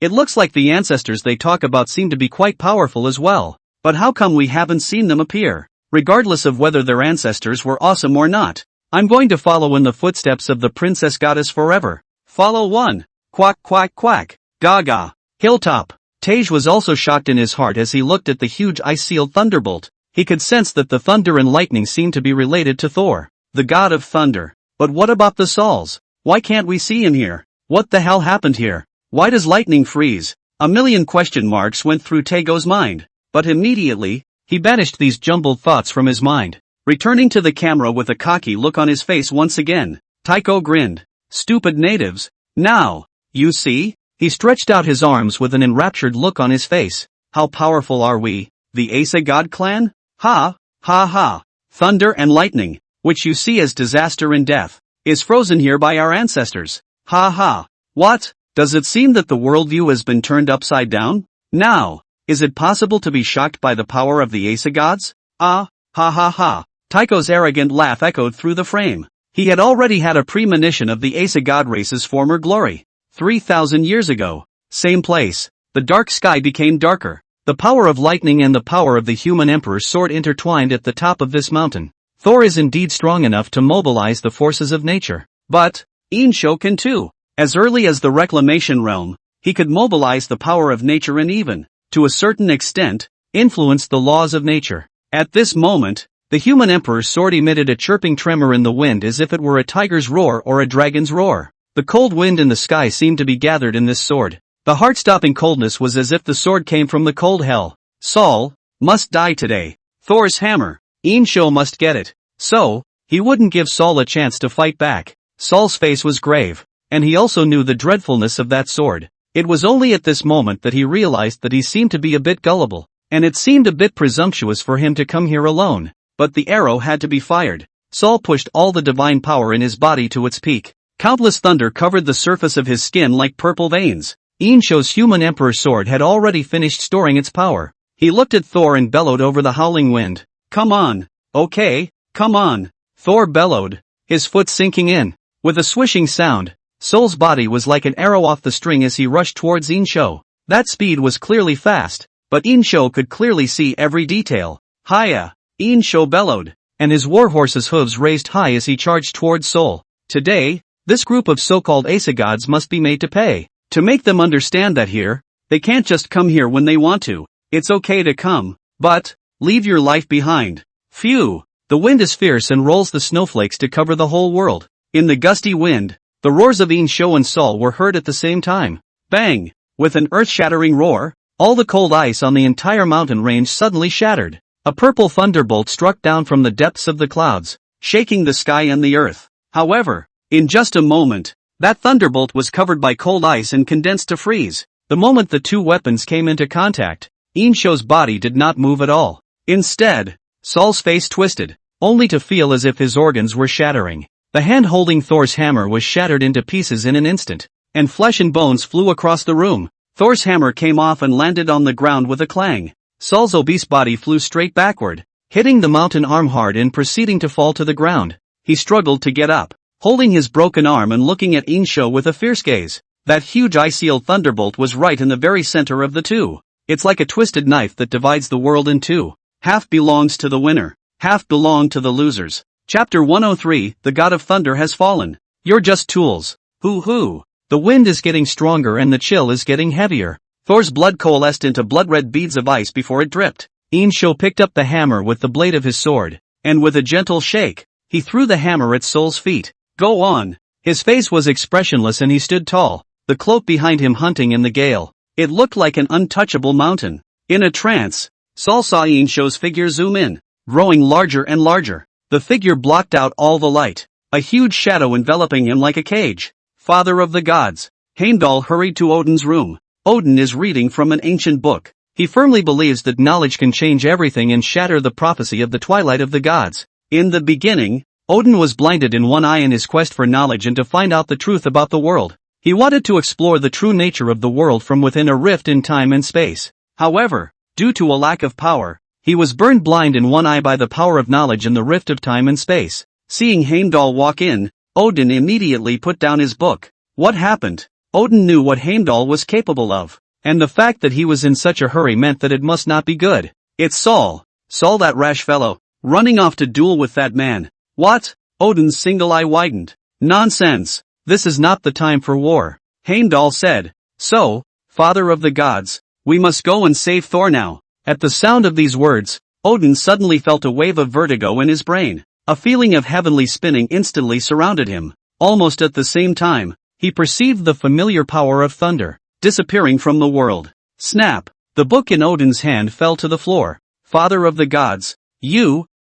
it looks like the ancestors they talk about seem to be quite powerful as well. But how come we haven't seen them appear? Regardless of whether their ancestors were awesome or not, I'm going to follow in the footsteps of the princess goddess forever. Follow 1. Quack quack quack. Gaga. Hilltop. Tej was also shocked in his heart as he looked at the huge ice-sealed thunderbolt. He could sense that the thunder and lightning seemed to be related to Thor, the god of thunder. But what about the Sauls? Why can't we see in here? What the hell happened here? Why does lightning freeze? A million question marks went through Tego's mind. But immediately, he banished these jumbled thoughts from his mind. Returning to the camera with a cocky look on his face once again, Tycho grinned. Stupid natives. Now, you see? He stretched out his arms with an enraptured look on his face. How powerful are we? The Asa God clan? Ha, ha ha. Thunder and lightning, which you see as disaster and death, is frozen here by our ancestors. Ha ha. What? Does it seem that the worldview has been turned upside down? Now, is it possible to be shocked by the power of the Asa gods? Ah, ha ha ha. Tycho's arrogant laugh echoed through the frame. He had already had a premonition of the Asa god race's former glory. 3,000 years ago. Same place. The dark sky became darker. The power of lightning and the power of the human emperor's sword intertwined at the top of this mountain. Thor is indeed strong enough to mobilize the forces of nature. But, Yin Shou can too. As early as the reclamation realm, he could mobilize the power of nature and even, to a certain extent, influence the laws of nature. At this moment, the human emperor's sword emitted a chirping tremor in the wind as if it were a tiger's roar or a dragon's roar. The cold wind in the sky seemed to be gathered in this sword. The heart-stopping coldness was as if the sword came from the cold hell. Saul must die today. Thor's hammer. Yin Shou must get it. So, he wouldn't give Saul a chance to fight back. Saul's face was grave, and he also knew the dreadfulness of that sword. It was only at this moment that he realized that he seemed to be a bit gullible, and it seemed a bit presumptuous for him to come here alone. But the arrow had to be fired. Saul pushed all the divine power in his body to its peak. Countless thunder covered the surface of his skin like purple veins. Yin Shou's human emperor sword had already finished storing its power. He looked at Thor and bellowed over the howling wind. Come on. Okay, come on. Thor bellowed, his foot sinking in. With a swishing sound, Saul's body was like an arrow off the string as he rushed towards Yin Shou. That speed was clearly fast, but Yin Shou could clearly see every detail. Hiya! Yin Shou bellowed, and his warhorse's hooves raised high as he charged towards Saul. Today, this group of so-called Asa gods must be made to pay. To make them understand that here, they can't just come here when they want to. It's okay to come, but, leave your life behind. Phew! The wind is fierce and rolls the snowflakes to cover the whole world. In the gusty wind, the roars of Yin Shou and Saul were heard at the same time. Bang! With an earth-shattering roar, all the cold ice on the entire mountain range suddenly shattered. A purple thunderbolt struck down from the depths of the clouds, shaking the sky and the earth. However, in just a moment, that thunderbolt was covered by cold ice and condensed to freeze. The moment the two weapons came into contact, Yin Shou's body did not move at all. Instead, Saul's face twisted, only to feel as if his organs were shattering. The hand holding Thor's hammer was shattered into pieces in an instant, and flesh and bones flew across the room. Thor's hammer came off and landed on the ground with a clang. Saul's obese body flew straight backward, hitting the mountain arm hard and proceeding to fall to the ground. He struggled to get up, holding his broken arm and looking at Yin Shou with a fierce gaze. That huge ice-sealed thunderbolt was right in the very center of the two. It's like a twisted knife that divides the world in two. Half belongs to the winner, half belong to the losers. Chapter 103, The God of Thunder has fallen. You're just tools. Hoo-hoo. The wind is getting stronger and the chill is getting heavier. Thor's blood coalesced into blood-red beads of ice before it dripped. Yin Shou picked up the hammer with the blade of his sword, and with a gentle shake, he threw the hammer at Saul's feet. Go on. His face was expressionless and he stood tall, the cloak behind him hunting in the gale. It looked like an untouchable mountain. In a trance, Saul saw Yin Shou's figure zoom in, growing larger and larger. The figure blocked out all the light, a huge shadow enveloping him like a cage. Father of the gods. Heimdall hurried to Odin's room. Odin is reading from an ancient book. He firmly believes that knowledge can change everything and shatter the prophecy of the Twilight of the gods. In the beginning, Odin was blinded in one eye in his quest for knowledge and to find out the truth about the world. He wanted to explore the true nature of the world from within a rift in time and space. However, due to a lack of power, he was burned blind in one eye by the power of knowledge in the rift of time and space. Seeing Heimdall walk in, Odin immediately put down his book. What happened? Odin knew what Heimdall was capable of, and the fact that he was in such a hurry meant that it must not be good. It's Saul. Saul, that rash fellow, running off to duel with that man. What? Odin's single eye widened. Nonsense. This is not the time for war. Heimdall said. So, father of the gods, we must go and save Thor now. At the sound of these words, Odin suddenly felt a wave of vertigo in his brain. A feeling of heavenly spinning instantly surrounded him. Almost at the same time, he perceived the familiar power of thunder, disappearing from the world. Snap! The book in Odin's hand fell to the floor. Father of the gods,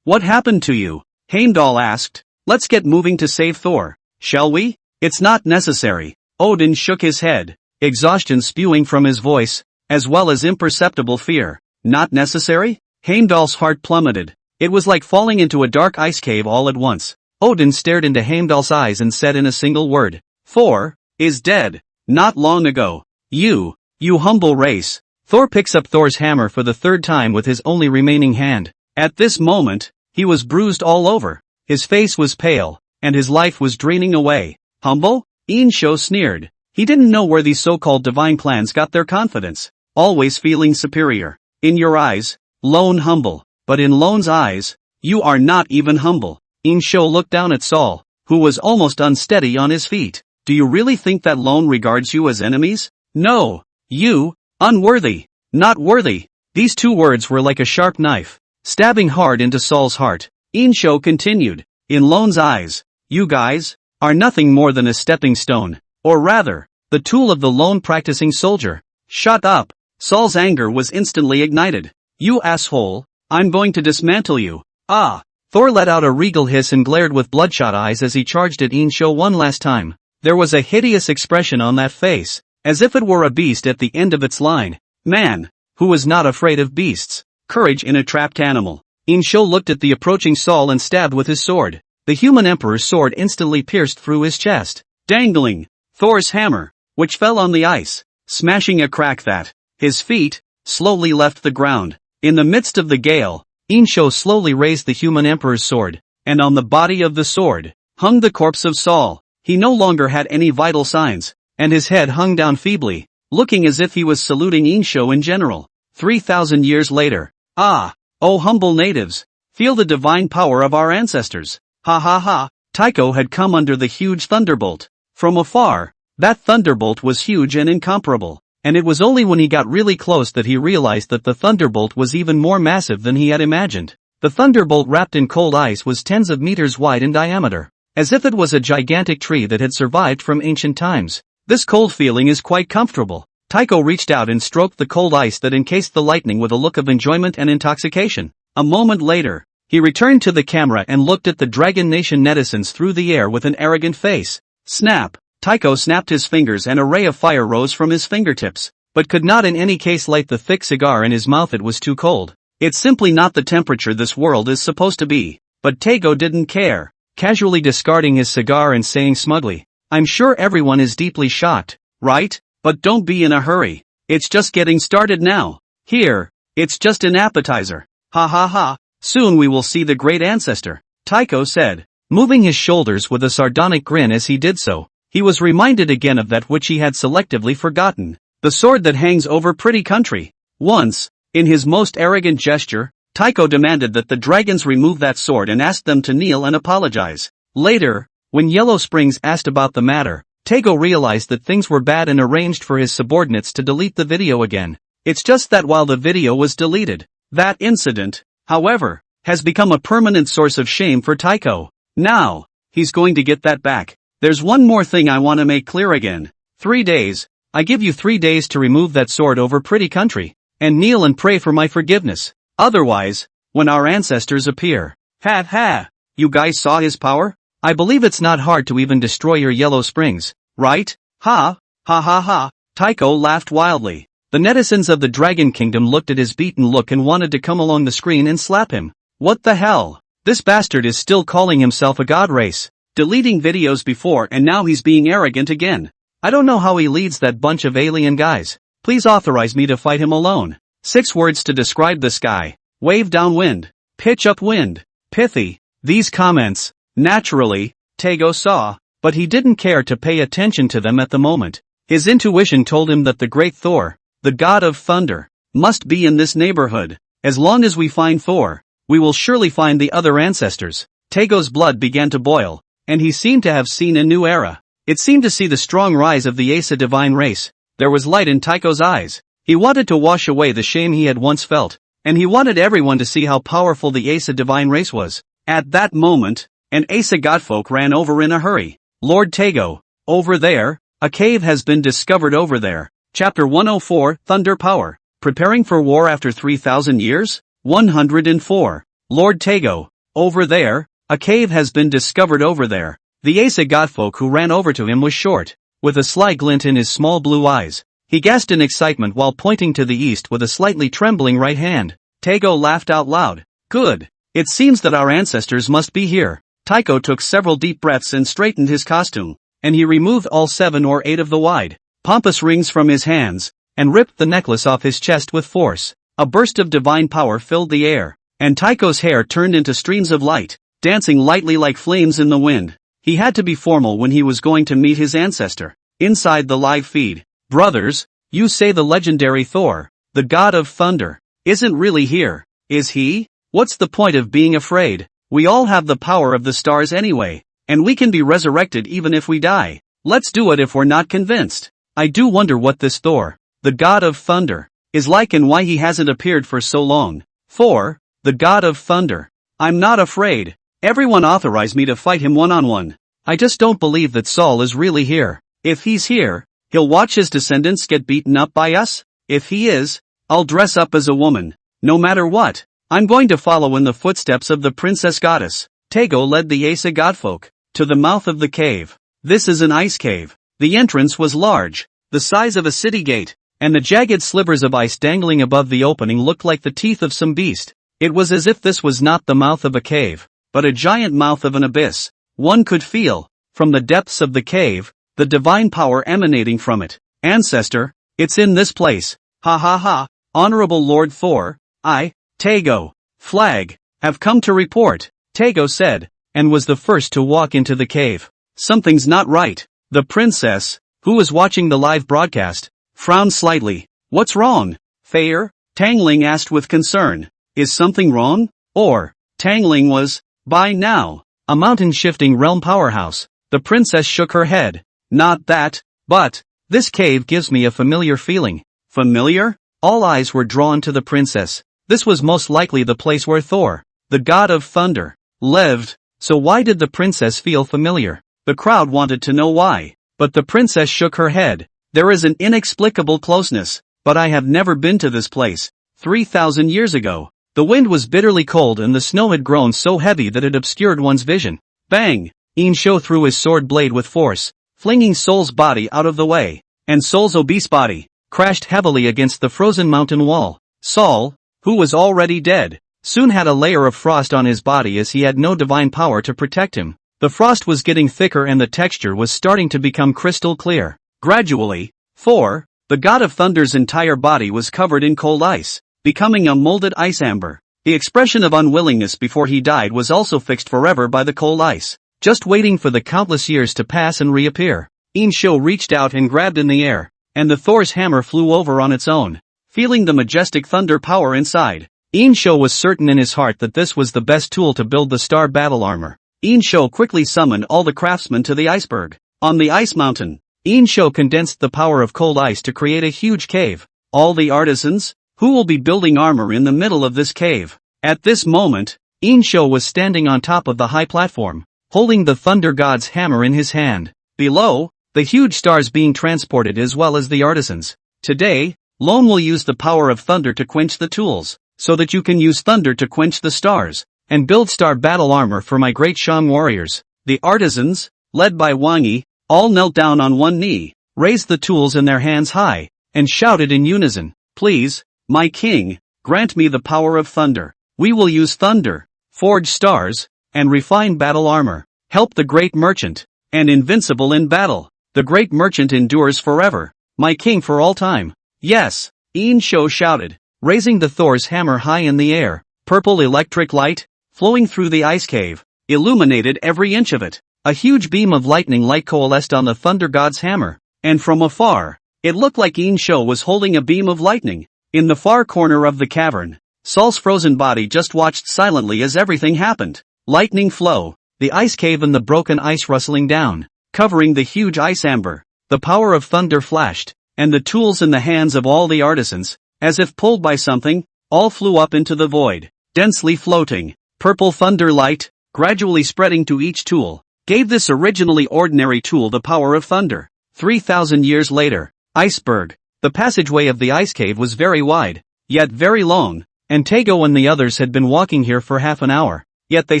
what happened to you? Heimdall asked. Let's get moving to save Thor, shall we? It's not necessary. Odin shook his head, exhaustion spewing from his voice, as well as imperceptible fear. Not necessary? Heimdall's heart plummeted. It was like falling into a dark ice cave all at once. Odin stared into Heimdall's eyes and said in a single word, Thor is dead. Not long ago. You humble race. Thor picks up Thor's hammer for the third time with his only remaining hand. At this moment, he was bruised all over. His face was pale, and his life was draining away. Humble? Yin Shou sneered. He didn't know where these so-called divine clans got their confidence. Always feeling superior. In your eyes, Lone humble. But in Lone's eyes, you are not even humble. Yin Shou looked down at Saul, who was almost unsteady on his feet. Do you really think that Lone regards you as enemies? No. You, unworthy, not worthy. These two words were like a sharp knife, stabbing hard into Saul's heart. Yin Shou continued. In Lone's eyes, you guys are nothing more than a stepping stone, or rather, the tool of the lone practicing soldier. Shut up. Saul's anger was instantly ignited. You asshole, I'm going to dismantle you. Ah! Thor let out a regal hiss and glared with bloodshot eyes as he charged at Yin Shou one last time. There was a hideous expression on that face, as if it were a beast at the end of its line. Man, who was not afraid of beasts. Courage in a trapped animal. Yin Shou looked at the approaching Saul and stabbed with his sword. The human emperor's sword instantly pierced through his chest. Dangling, Thor's hammer, which fell on the ice, smashing a crack that, his feet, slowly left the ground. In the midst of the gale, Yin Shou slowly raised the human emperor's sword, and on the body of the sword, hung the corpse of Saul. He no longer had any vital signs, and his head hung down feebly, looking as if he was saluting Yin Shou in general. 3,000 years later. Ah! Oh humble natives! Feel the divine power of our ancestors! Ha ha ha! Tycho had come under the huge thunderbolt. From afar, that thunderbolt was huge and incomparable, and it was only when he got really close that he realized that the thunderbolt was even more massive than he had imagined. The thunderbolt wrapped in cold ice was tens of meters wide in diameter, as if it was a gigantic tree that had survived from ancient times. This cold feeling is quite comfortable. Tycho reached out and stroked the cold ice that encased the lightning with a look of enjoyment and intoxication. A moment later, he returned to the camera and looked at the Dragon Nation netizens through the air with an arrogant face. Snap! Tycho snapped his fingers and a ray of fire rose from his fingertips, but could not in any case light the thick cigar in his mouth. It was too cold. It's simply not the temperature this world is supposed to be. But Tycho didn't care, casually discarding his cigar and saying smugly, I'm sure everyone is deeply shocked, right? But don't be in a hurry. It's just getting started now. Here, it's just an appetizer. Ha ha ha. Soon we will see the great ancestor, Tycho said, moving his shoulders with a sardonic grin as he did so. He was reminded again of that which he had selectively forgotten. The sword that hangs over pretty country. Once, in his most arrogant gesture, Tycho demanded that the dragons remove that sword and asked them to kneel and apologize. Later, when Yellow Springs asked about the matter, Tycho realized that things were bad and arranged for his subordinates to delete the video again. It's just that while the video was deleted, that incident, however, has become a permanent source of shame for Tycho. Now, he's going to get that back. There's one more thing I want to make clear again. 3 days. I give you 3 days to remove that sword over pretty country, and kneel and pray for my forgiveness. Otherwise, when our ancestors appear. Ha ha! You guys saw his power? I believe it's not hard to even destroy your Yellow Springs, right? Ha! Ha ha ha! Tycho laughed wildly. The netizens of the Dragon Kingdom looked at his beaten look and wanted to come along the screen and slap him. What the hell? This bastard is still calling himself a god race. Deleting videos before and now he's being arrogant again. I don't know how he leads that bunch of alien guys. Please authorize me to fight him alone. 6 words to describe this guy. Wave downwind. Pitch upwind. Pithy. These comments, naturally, Tago saw, but he didn't care to pay attention to them at the moment. His intuition told him that the great Thor, the god of thunder, must be in this neighborhood. As long as we find Thor, we will surely find the other ancestors. Tago's blood began to boil, and he seemed to have seen a new era. It seemed to see the strong rise of the Asa divine race. There was light in Taiko's eyes. He wanted to wash away the shame he had once felt, and he wanted everyone to see how powerful the Asa divine race was. At that moment, an Asa godfolk ran over in a hurry. Lord Tago, over there, a cave has been discovered over there. Chapter 104, Thunder Power. Preparing for war after 3,000 years? 104. Lord Tago, over there, a cave has been discovered over there. The Asa godfolk who ran over to him was short, with a sly glint in his small blue eyes. He gasped in excitement while pointing to the east with a slightly trembling right hand. Tago laughed out loud. Good. It seems that our ancestors must be here. Taiko took several deep breaths and straightened his costume, and he removed all 7 or 8 of the wide, pompous rings from his hands, and ripped the necklace off his chest with force. A burst of divine power filled the air, and Taiko's hair turned into streams of light, dancing lightly like flames in the wind. He had to be formal when he was going to meet his ancestor. Inside the live feed, brothers, you say the legendary Thor, the god of thunder, isn't really here, is he? What's the point of being afraid? We all have the power of the stars anyway, and we can be resurrected even if we die. Let's do it if we're not convinced. I do wonder what this Thor, the god of thunder, is like and why he hasn't appeared for so long. Thor, the god of thunder. I'm not afraid. Everyone authorized me to fight him one-on-one. I just don't believe that Saul is really here. If he's here, he'll watch his descendants get beaten up by us? If he is, I'll dress up as a woman. No matter what, I'm going to follow in the footsteps of the princess goddess. Tago led the Asa godfolk to the mouth of the cave. This is an ice cave. The entrance was large, the size of a city gate, and the jagged slivers of ice dangling above the opening looked like the teeth of some beast. It was as if this was not the mouth of a cave, but a giant mouth of an abyss. One could feel, from the depths of the cave, the divine power emanating from it. Ancestor, it's in this place. Ha ha ha, Honorable Lord Thor, I, Tago, Flag, have come to report, Tago said, and was the first to walk into the cave. Something's not right. The princess, who was watching the live broadcast, frowned slightly. What's wrong, Thayer? Tangling asked with concern. Is something wrong? Or, Tangling was, by now, a mountain-shifting realm powerhouse. The princess shook her head. Not that, but, this cave gives me a familiar feeling. Familiar? All eyes were drawn to the princess. This was most likely the place where Thor, the god of thunder, lived. So why did the princess feel familiar? The crowd wanted to know why, but the princess shook her head. There is an inexplicable closeness, but I have never been to this place. 3,000 years ago, the wind was bitterly cold and the snow had grown so heavy that it obscured one's vision. Bang! Yin Shou threw his sword blade with force, flinging Sol's body out of the way, and Sol's obese body crashed heavily against the frozen mountain wall. Sol, who was already dead, soon had a layer of frost on his body as he had no divine power to protect him. The frost was getting thicker and the texture was starting to become crystal clear. Gradually, Thor, the god of thunder's entire body was covered in cold ice, becoming a molded ice amber. The expression of unwillingness before he died was also fixed forever by the cold ice, just waiting for the countless years to pass and reappear. Yin Shou reached out and grabbed in the air, and the Thor's hammer flew over on its own. Feeling the majestic thunder power inside, Yin Shou was certain in his heart that this was the best tool to build the star battle armor. Yin Shou quickly summoned all the craftsmen to the iceberg. On the ice mountain, Yin Shou condensed the power of cold ice to create a huge cave. All the artisans, who will be building armor in the middle of this cave. At this moment, Yin Shou was standing on top of the high platform, holding the thunder god's hammer in his hand. Below, the huge stars being transported as well as the artisans. Today, Lone will use the power of thunder to quench the tools, so that you can use thunder to quench the stars, and build star battle armor for my Great Shang warriors. The artisans, led by Wang Yi, all knelt down on one knee, raised the tools in their hands high, and shouted in unison, Please, my king, grant me the power of thunder. We will use thunder, forge stars, and refine battle armor. Help the great merchant, and invincible in battle. The great merchant endures forever, my king for all time. Yes, Yin Shou shouted, raising the Thor's hammer high in the air. Purple electric light, flowing through the ice cave, illuminated every inch of it. A huge beam of lightning light coalesced on the thunder god's hammer, and from afar, it looked like Yin Shou was holding a beam of lightning. In the far corner of the cavern, Sol's frozen body just watched silently as everything happened. Lightning flow, the ice cave and the broken ice rustling down, covering the huge ice amber. The power of thunder flashed, and the tools in the hands of all the artisans, as if pulled by something, all flew up into the void, densely floating. Purple thunder light, gradually spreading to each tool, gave this originally ordinary tool the power of thunder. 3,000 years later, iceberg. The passageway of the ice cave was very wide, yet very long, and Tago and the others had been walking here for half an hour, yet they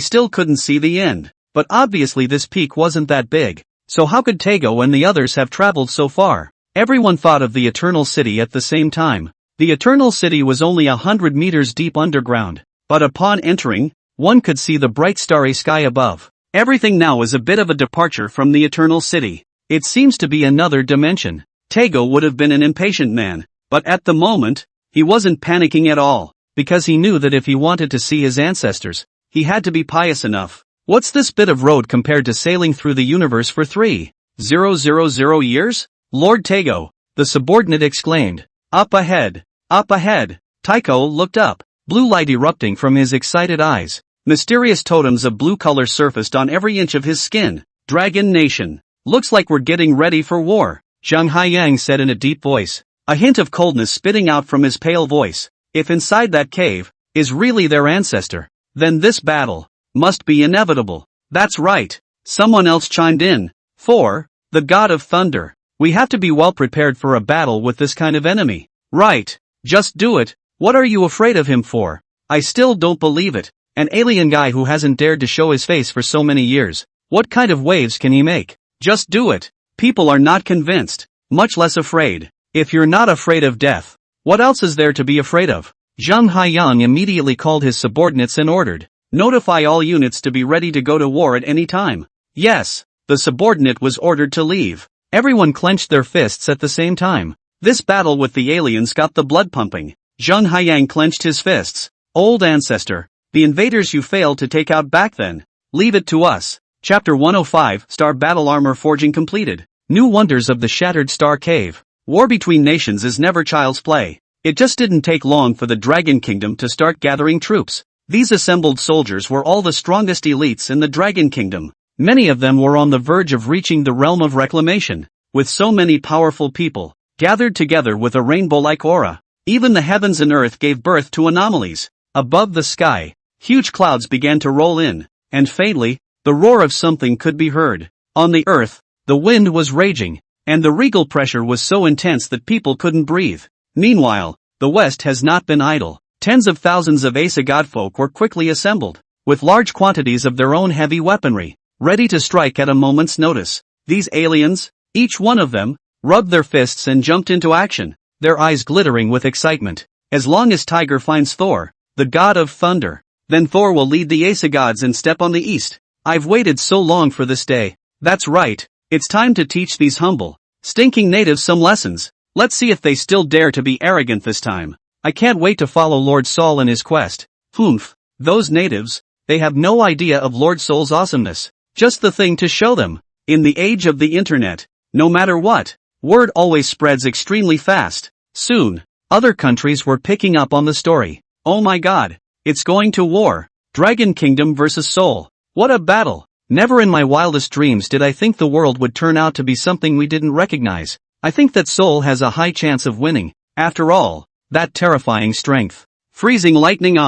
still couldn't see the end. But obviously this peak wasn't that big, so how could Tago and the others have traveled so far? Everyone thought of the Eternal City at the same time. The Eternal City was only 100 meters deep underground, but upon entering, one could see the bright starry sky above. Everything now is a bit of a departure from the Eternal City. It seems to be another dimension. Tago would have been an impatient man, but at the moment, he wasn't panicking at all, because he knew that if he wanted to see his ancestors, he had to be pious enough. What's this bit of road compared to sailing through the universe for 3,000 years? Lord Tago, the subordinate exclaimed. Up ahead. Up ahead. Taiko looked up, blue light erupting from his excited eyes. Mysterious totems of blue color surfaced on every inch of his skin. Dragon Nation. Looks like we're getting ready for war, Zhang Haiyang said in a deep voice, a hint of coldness spitting out from his pale voice. If inside that cave is really their ancestor, then this battle must be inevitable. That's right, someone else chimed in. Thor, the god of thunder. We have to be well prepared for a battle with this kind of enemy. Right, just do it. What are you afraid of him for? I still don't believe it. An alien guy who hasn't dared to show his face for so many years. What kind of waves can he make? Just do it. People are not convinced, much less afraid. If you're not afraid of death, what else is there to be afraid of? Zhang Haiyang immediately called his subordinates and ordered, notify all units to be ready to go to war at any time. Yes, the subordinate was ordered to leave. Everyone clenched their fists at the same time. This battle with the aliens got the blood pumping. Zhang Haiyang clenched his fists. Old ancestor, the invaders you failed to take out back then. Leave it to us. Chapter 105, Star Battle Armor Forging completed. New wonders of the Shattered Star Cave. War between nations is never child's play. It just didn't take long for the Dragon Kingdom to start gathering troops. These assembled soldiers were all the strongest elites in the Dragon Kingdom. Many of them were on the verge of reaching the realm of reclamation. With so many powerful people gathered together with a rainbow-like aura, even the heavens and earth gave birth to anomalies. Above the sky, huge clouds began to roll in, and faintly, the roar of something could be heard. On the earth, the wind was raging, and the regal pressure was so intense that people couldn't breathe. Meanwhile, the West has not been idle. Tens of thousands of Asa godfolk were quickly assembled, with large quantities of their own heavy weaponry, ready to strike at a moment's notice. These aliens, each one of them, rubbed their fists and jumped into action, their eyes glittering with excitement. As long as Tiger finds Thor, the god of thunder, then Thor will lead the Asa gods and step on the east. I've waited so long for this day. That's right, it's time to teach these humble, stinking natives some lessons. Let's see if they still dare to be arrogant this time. I can't wait to follow Lord Sol in his quest. Humph, those natives, they have no idea of Lord Sol's awesomeness. Just the thing to show them. In the age of the internet, no matter what, word always spreads extremely fast. Soon, other countries were picking up on the story. Oh my god, it's going to war. Dragon Kingdom versus Sol. What a battle! Never in my wildest dreams did I think the world would turn out to be something we didn't recognize. I think that Sol has a high chance of winning. After all, that terrifying strength. Freezing lightning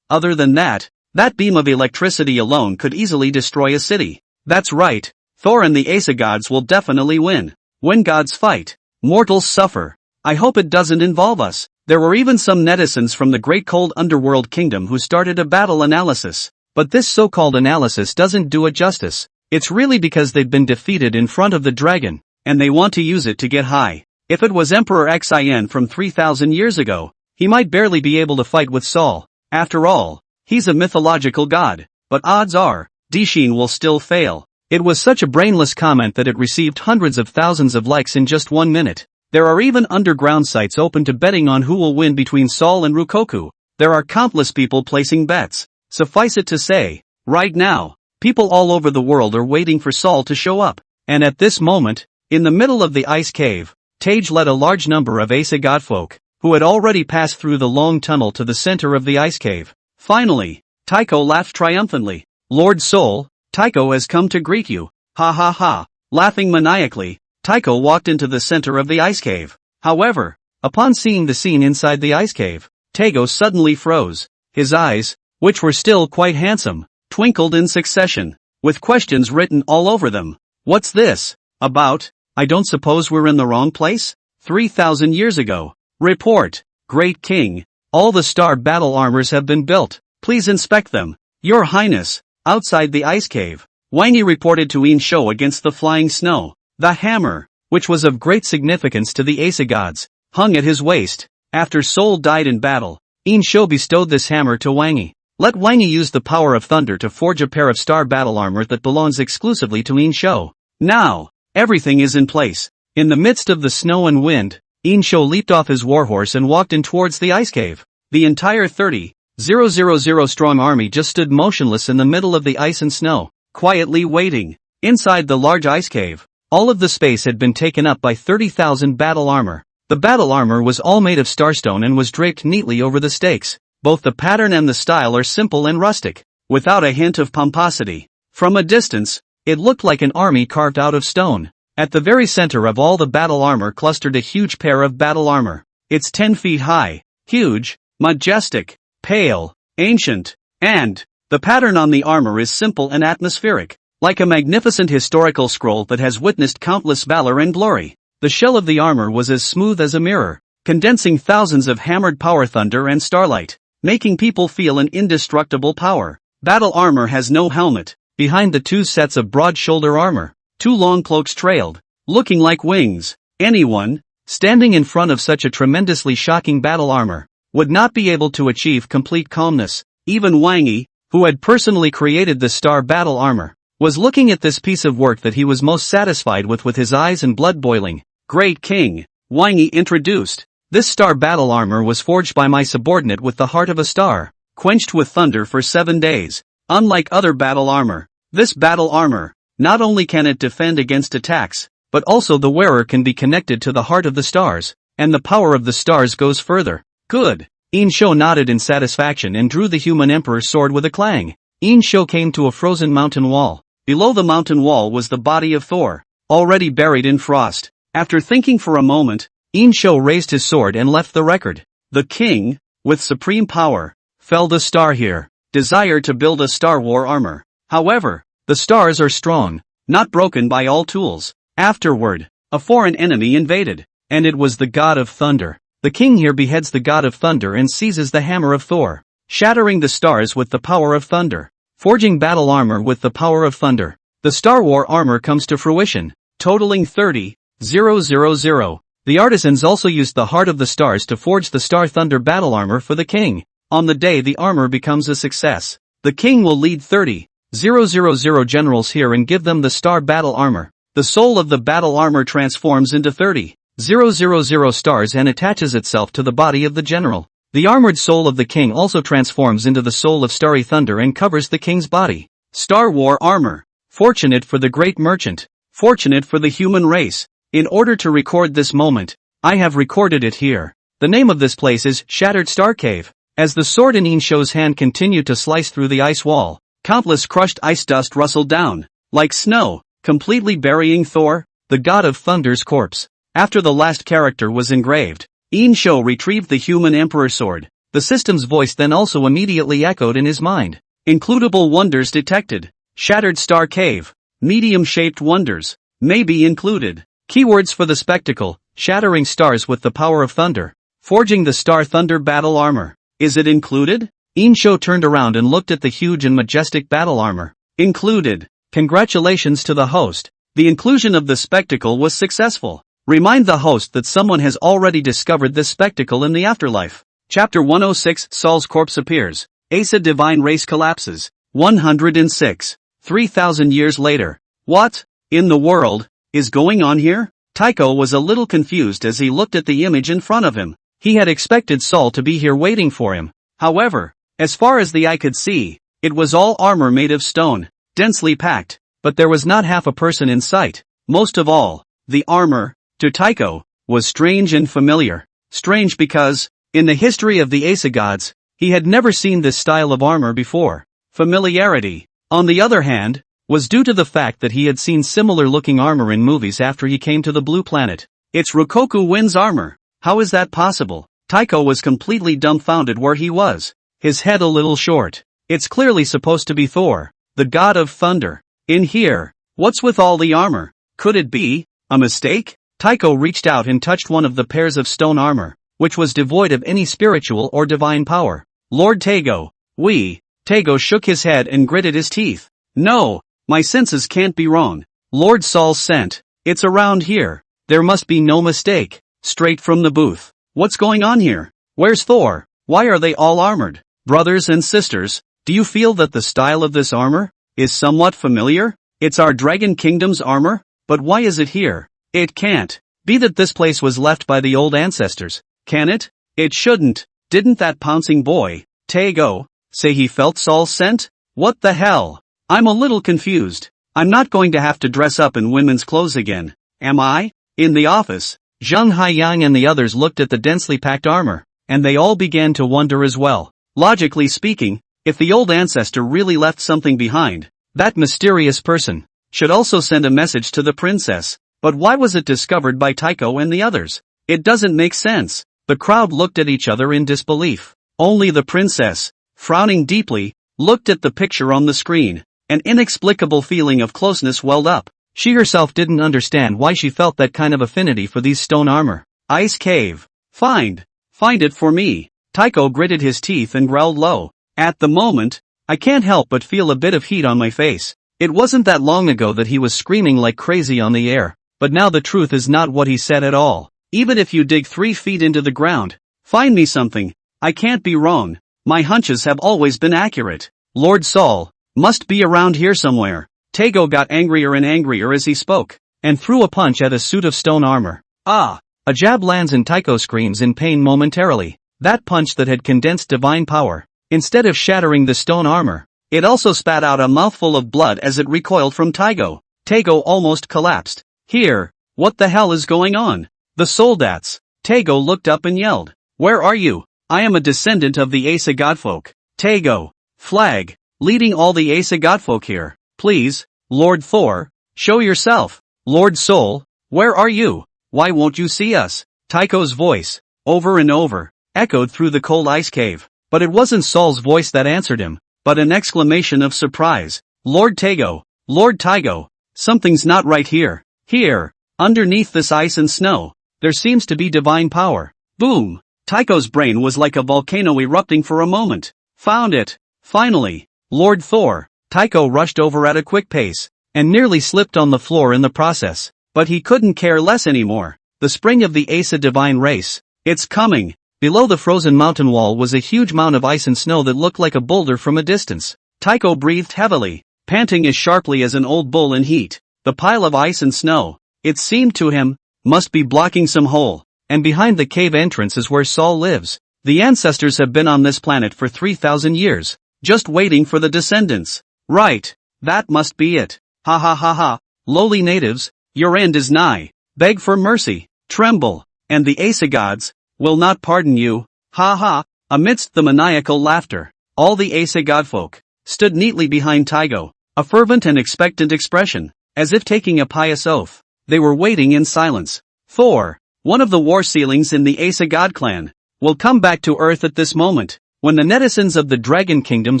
Other than that, that beam of electricity alone could easily destroy a city. That's right, Thor and the Asa gods will definitely win. When gods fight, mortals suffer. I hope it doesn't involve us. There were even some netizens from the Great Cold Underworld Kingdom who started a battle analysis. But this so-called analysis doesn't do it justice. It's really because they've been defeated in front of the dragon, and they want to use it to get high. If it was Emperor Xin from 3,000 years ago, he might barely be able to fight with Sol. After all, he's a mythological god. But odds are, Dishin will still fail. It was such a brainless comment that it received hundreds of thousands of likes in just 1 minute. There are even underground sites open to betting on who will win between Sol and Rukoku. There are countless people placing bets. Suffice it to say, right now, People all over the world are waiting for Saul to show up. And at this moment, in the middle of the ice cave, Tage led a large number of Asa godfolk, who had already passed through the long tunnel to the center of the ice cave. Finally, Tycho laughed triumphantly. Lord Sol, Tycho has come to greet you. Ha ha ha. Laughing maniacally, Tycho walked into the center of the ice cave. However, upon seeing the scene inside the ice cave, Tycho suddenly froze. His eyes, which were still quite handsome, twinkled in succession, with questions written all over them. What's this about? I don't suppose we're in the wrong place? 3,000 years ago. Report, Great King. All the star battle armors have been built. Please inspect them. Your Highness. Outside the ice cave, Wang Yi reported to Yin Shou against the flying snow. The hammer, which was of great significance to the Asa gods, hung at his waist. After Sol died in battle, Yin Shou bestowed this hammer to Wang Yi. Let Wang Yi use the power of thunder to forge a pair of star battle armor that belongs exclusively to Yin Shou. Now, everything is in place. In the midst of the snow and wind, Yin Shou leaped off his warhorse and walked in towards the ice cave. The entire 30,000 strong army just stood motionless in the middle of the ice and snow, quietly waiting. Inside the large ice cave, all of the space had been taken up by 30,000 battle armor. The battle armor was all made of starstone and was draped neatly over the stakes. Both the pattern and the style are simple and rustic, without a hint of pomposity. From a distance, it looked like an army carved out of stone. At the very center of all the battle armor clustered a huge pair of battle armor. It's 10 feet high, huge, majestic, pale, ancient, and the pattern on the armor is simple and atmospheric, like a magnificent historical scroll that has witnessed countless valor and glory. The shell of the armor was as smooth as a mirror, condensing thousands of hammered power thunder and starlight, making people feel an indestructible power. Battle armor has no helmet. Behind the two sets of broad shoulder armor, two long cloaks trailed, looking like wings. Anyone, standing in front of such a tremendously shocking battle armor, would not be able to achieve complete calmness. Even Wang Yi, who had personally created the star battle armor, was looking at this piece of work that he was most satisfied with his eyes and blood boiling. Great King, Wang Yi introduced. This star battle armor was forged by my subordinate with the heart of a star, quenched with thunder for 7 days. Unlike other battle armor, this battle armor, not only can it defend against attacks, but also the wearer can be connected to the heart of the stars, and the power of the stars goes further. Good. Yin Shou nodded in satisfaction and drew the human emperor's sword with a clang. Yin Shou came to a frozen mountain wall. Below the mountain wall was the body of Thor, already buried in frost. After thinking for a moment, Yin Shou raised his sword and left the record. The king, with supreme power, felled a star here, desired to build a star war armor. However, the stars are strong, not broken by all tools. Afterward, a foreign enemy invaded, and it was the god of thunder. The king here beheads the god of thunder and seizes the hammer of Thor, shattering the stars with the power of thunder, forging battle armor with the power of thunder. The Star War armor comes to fruition, totaling 30,000. The artisans also used the heart of the stars to forge the Star Thunder battle armor for the king. On the day the armor becomes a success, the king will lead 30,000 generals here and give them the star battle armor. The soul of the battle armor transforms into 30,000 stars and attaches itself to the body of the general. The armored soul of the king also transforms into the soul of starry thunder and covers the king's body. Star War armor. Fortunate for the great merchant. Fortunate for the human race. In order to record this moment, I have recorded it here. The name of this place is Shattered Star Cave. As the sword in Yin Shou's hand continued to slice through the ice wall, countless crushed ice dust rustled down, like snow, completely burying Thor, the god of thunder's corpse. After the last character was engraved, Yin Shou retrieved the human emperor sword. The system's voice then also immediately echoed in his mind. Includable wonders detected. Shattered Star Cave. Medium-shaped wonders may be included. Keywords for the spectacle: shattering stars with the power of thunder. Forging the Star Thunder battle armor. Is it included? Yin Shou turned around and looked at the huge and majestic battle armor. Included. Congratulations to the host. The inclusion of the spectacle was successful. Remind the host that someone has already discovered this spectacle in the afterlife. Chapter 106. Saul's corpse appears. Asa divine race collapses. 106. 3,000 years later. What, in the world, is going on here? Tycho was a little confused as he looked at the image in front of him. He had expected Saul to be here waiting for him. However, as far as the eye could see, it was all armor made of stone. densely packed, but there was not half a person in sight. Most of all, the armor, to Taiko, was strange and familiar. Strange because, in the history of the Aes gods, he had never seen this style of armor before. Familiarity, on the other hand, was due to the fact that he had seen similar-looking armor in movies after he came to the Blue Planet. It's Rokkoku Wind's armor. How is that possible? Taiko was completely dumbfounded where he was, his head a little short. It's clearly supposed to be Thor, the god of thunder. In here, what's with all the armor? Could it be a mistake? Taiko reached out and touched one of the pairs of stone armor, which was devoid of any spiritual or divine power. Lord Tago, Tago shook his head and gritted his teeth. No, my senses can't be wrong. Lord Saul's scent. It's around here. There must be no mistake. Straight from the booth. What's going on here? Where's Thor? Why are they all armored? Brothers and sisters, do you feel that the style of this armor is somewhat familiar? It's our Dragon Kingdom's armor, but why is it here? It can't be that this place was left by the old ancestors, can it? It shouldn't. Didn't that pouncing boy, Tago, say he felt Saul's scent? What the hell? I'm a little confused. I'm not going to have to dress up in women's clothes again, am I? In the office, Zhang Haiyang and the others looked at the densely packed armor, and they all began to wonder as well. Logically speaking, if the old ancestor really left something behind, that mysterious person should also send a message to the princess. But why was it discovered by Taiko and the others? It doesn't make sense. The crowd looked at each other in disbelief. Only the princess, frowning deeply, looked at the picture on the screen. An inexplicable feeling of closeness welled up. She herself didn't understand why she felt that kind of affinity for these stone armor. Ice cave. Find it for me. Taiko gritted his teeth and growled low. At the moment, I can't help but feel a bit of heat on my face. It wasn't that long ago that he was screaming like crazy on the air, but now the truth is not what he said at all. Even if you dig 3 feet into the ground, find me something, I can't be wrong. My hunches have always been accurate. Lord Saul must be around here somewhere. Tago got angrier and angrier as he spoke, and threw a punch at a suit of stone armor. Ah! A jab lands and Taiko screams in pain momentarily. That punch that had condensed divine power, instead of shattering the stone armor, it also spat out a mouthful of blood as it recoiled from Tago. Tago almost collapsed. Here, what the hell is going on? The soldats. Tago looked up and yelled. Where are you? I am a descendant of the Aes godfolk. Tago. Flag. Leading all the Aes godfolk here. Please, Lord Thor, show yourself. Lord Sol, where are you? Why won't you see us? Taiko's voice, over and over, echoed through the cold ice cave. But it wasn't Sol's voice that answered him, but an exclamation of surprise. Lord Tago, Lord Taigo, something's not right here. Here, underneath this ice and snow, there seems to be divine power. Boom! Taiko's brain was like a volcano erupting for a moment. Found it. Finally. Lord Thor. Taiko rushed over at a quick pace, and nearly slipped on the floor in the process. But he couldn't care less anymore. The spring of the Aes divine race. It's coming. Below the frozen mountain wall was a huge mound of ice and snow that looked like a boulder from a distance. Taiko breathed heavily, panting as sharply as an old bull in heat. The pile of ice and snow, it seemed to him, must be blocking some hole. And behind the cave entrance is where Saul lives. The ancestors have been on this planet for 3,000 years, just waiting for the descendants. Right, that must be it. Ha ha ha ha. Lowly natives, your end is nigh. Beg for mercy, tremble, and the Aes gods will not pardon you. Ha ha. Amidst the maniacal laughter, all the Aes godfolk stood neatly behind Taigo, a fervent and expectant expression, as if taking a pious oath. They were waiting in silence. Thor, one of the war sealings in the Aes god clan, will come back to Earth at this moment. When the netizens of the Dragon Kingdom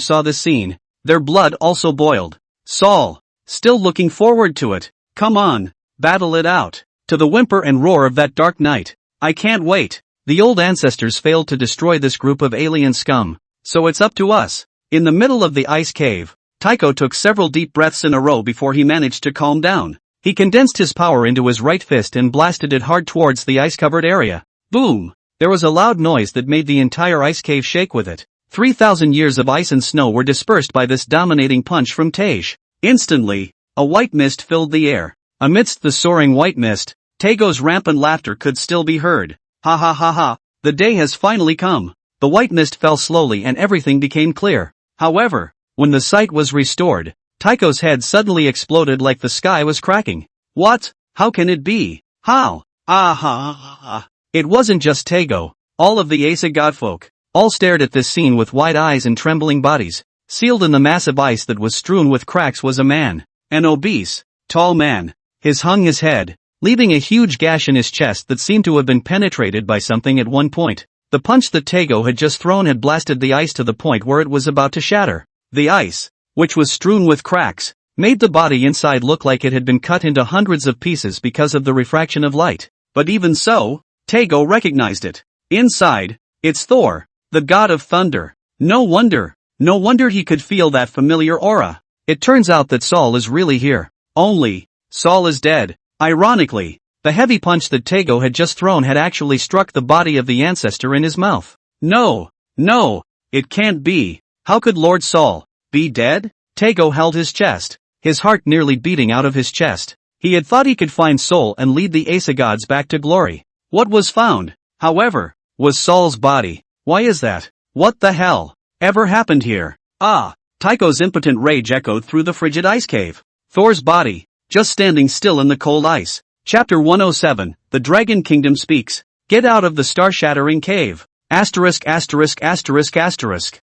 saw the scene, their blood also boiled. Saul, still looking forward to it. Come on, battle it out. To the whimper and roar of that dark night. I can't wait. The old ancestors failed to destroy this group of alien scum, so it's up to us. In the middle of the ice cave, Taiko took several deep breaths in a row before he managed to calm down. He condensed his power into his right fist and blasted it hard towards the ice-covered area. Boom! There was a loud noise that made the entire ice cave shake with it. 3,000 years of ice and snow were dispersed by this dominating punch from Tage. Instantly, a white mist filled the air. Amidst the soaring white mist, Tago's rampant laughter could still be heard. Ha ha ha ha, the day has finally come. The white mist fell slowly and everything became clear. However, when the sight was restored, Tycho's head suddenly exploded like the sky was cracking. What? How can it be? How? Ah. It wasn't just Tego. All of the Asa godfolk all stared at this scene with wide eyes and trembling bodies. Sealed in the massive ice that was strewn with cracks was a man. An obese, tall man. Hung his head, leaving a huge gash in his chest that seemed to have been penetrated by something at one point. The punch that Tego had just thrown had blasted the ice to the point where it was about to shatter. The ice, which was strewn with cracks, made the body inside look like it had been cut into hundreds of pieces because of the refraction of light. But even so, Tego recognized it. Inside, it's Thor, the god of thunder. No wonder he could feel that familiar aura. It turns out that Saul is really here. Only, Saul is dead. Ironically, the heavy punch that Tego had just thrown had actually struck the body of the ancestor in his mouth. No, it can't be. How could Lord Saul be dead? Tego held his chest, his heart nearly beating out of his chest. He had thought he could find Saul and lead the Asa gods back to glory. What was found, however, was Saul's body. Why is that? What the hell ever happened here? Tycho's impotent rage echoed through the frigid ice cave. Thor's body, just standing still in the cold ice. Chapter 107, The Dragon Kingdom Speaks. Get out of the star-shattering cave. Asterisk.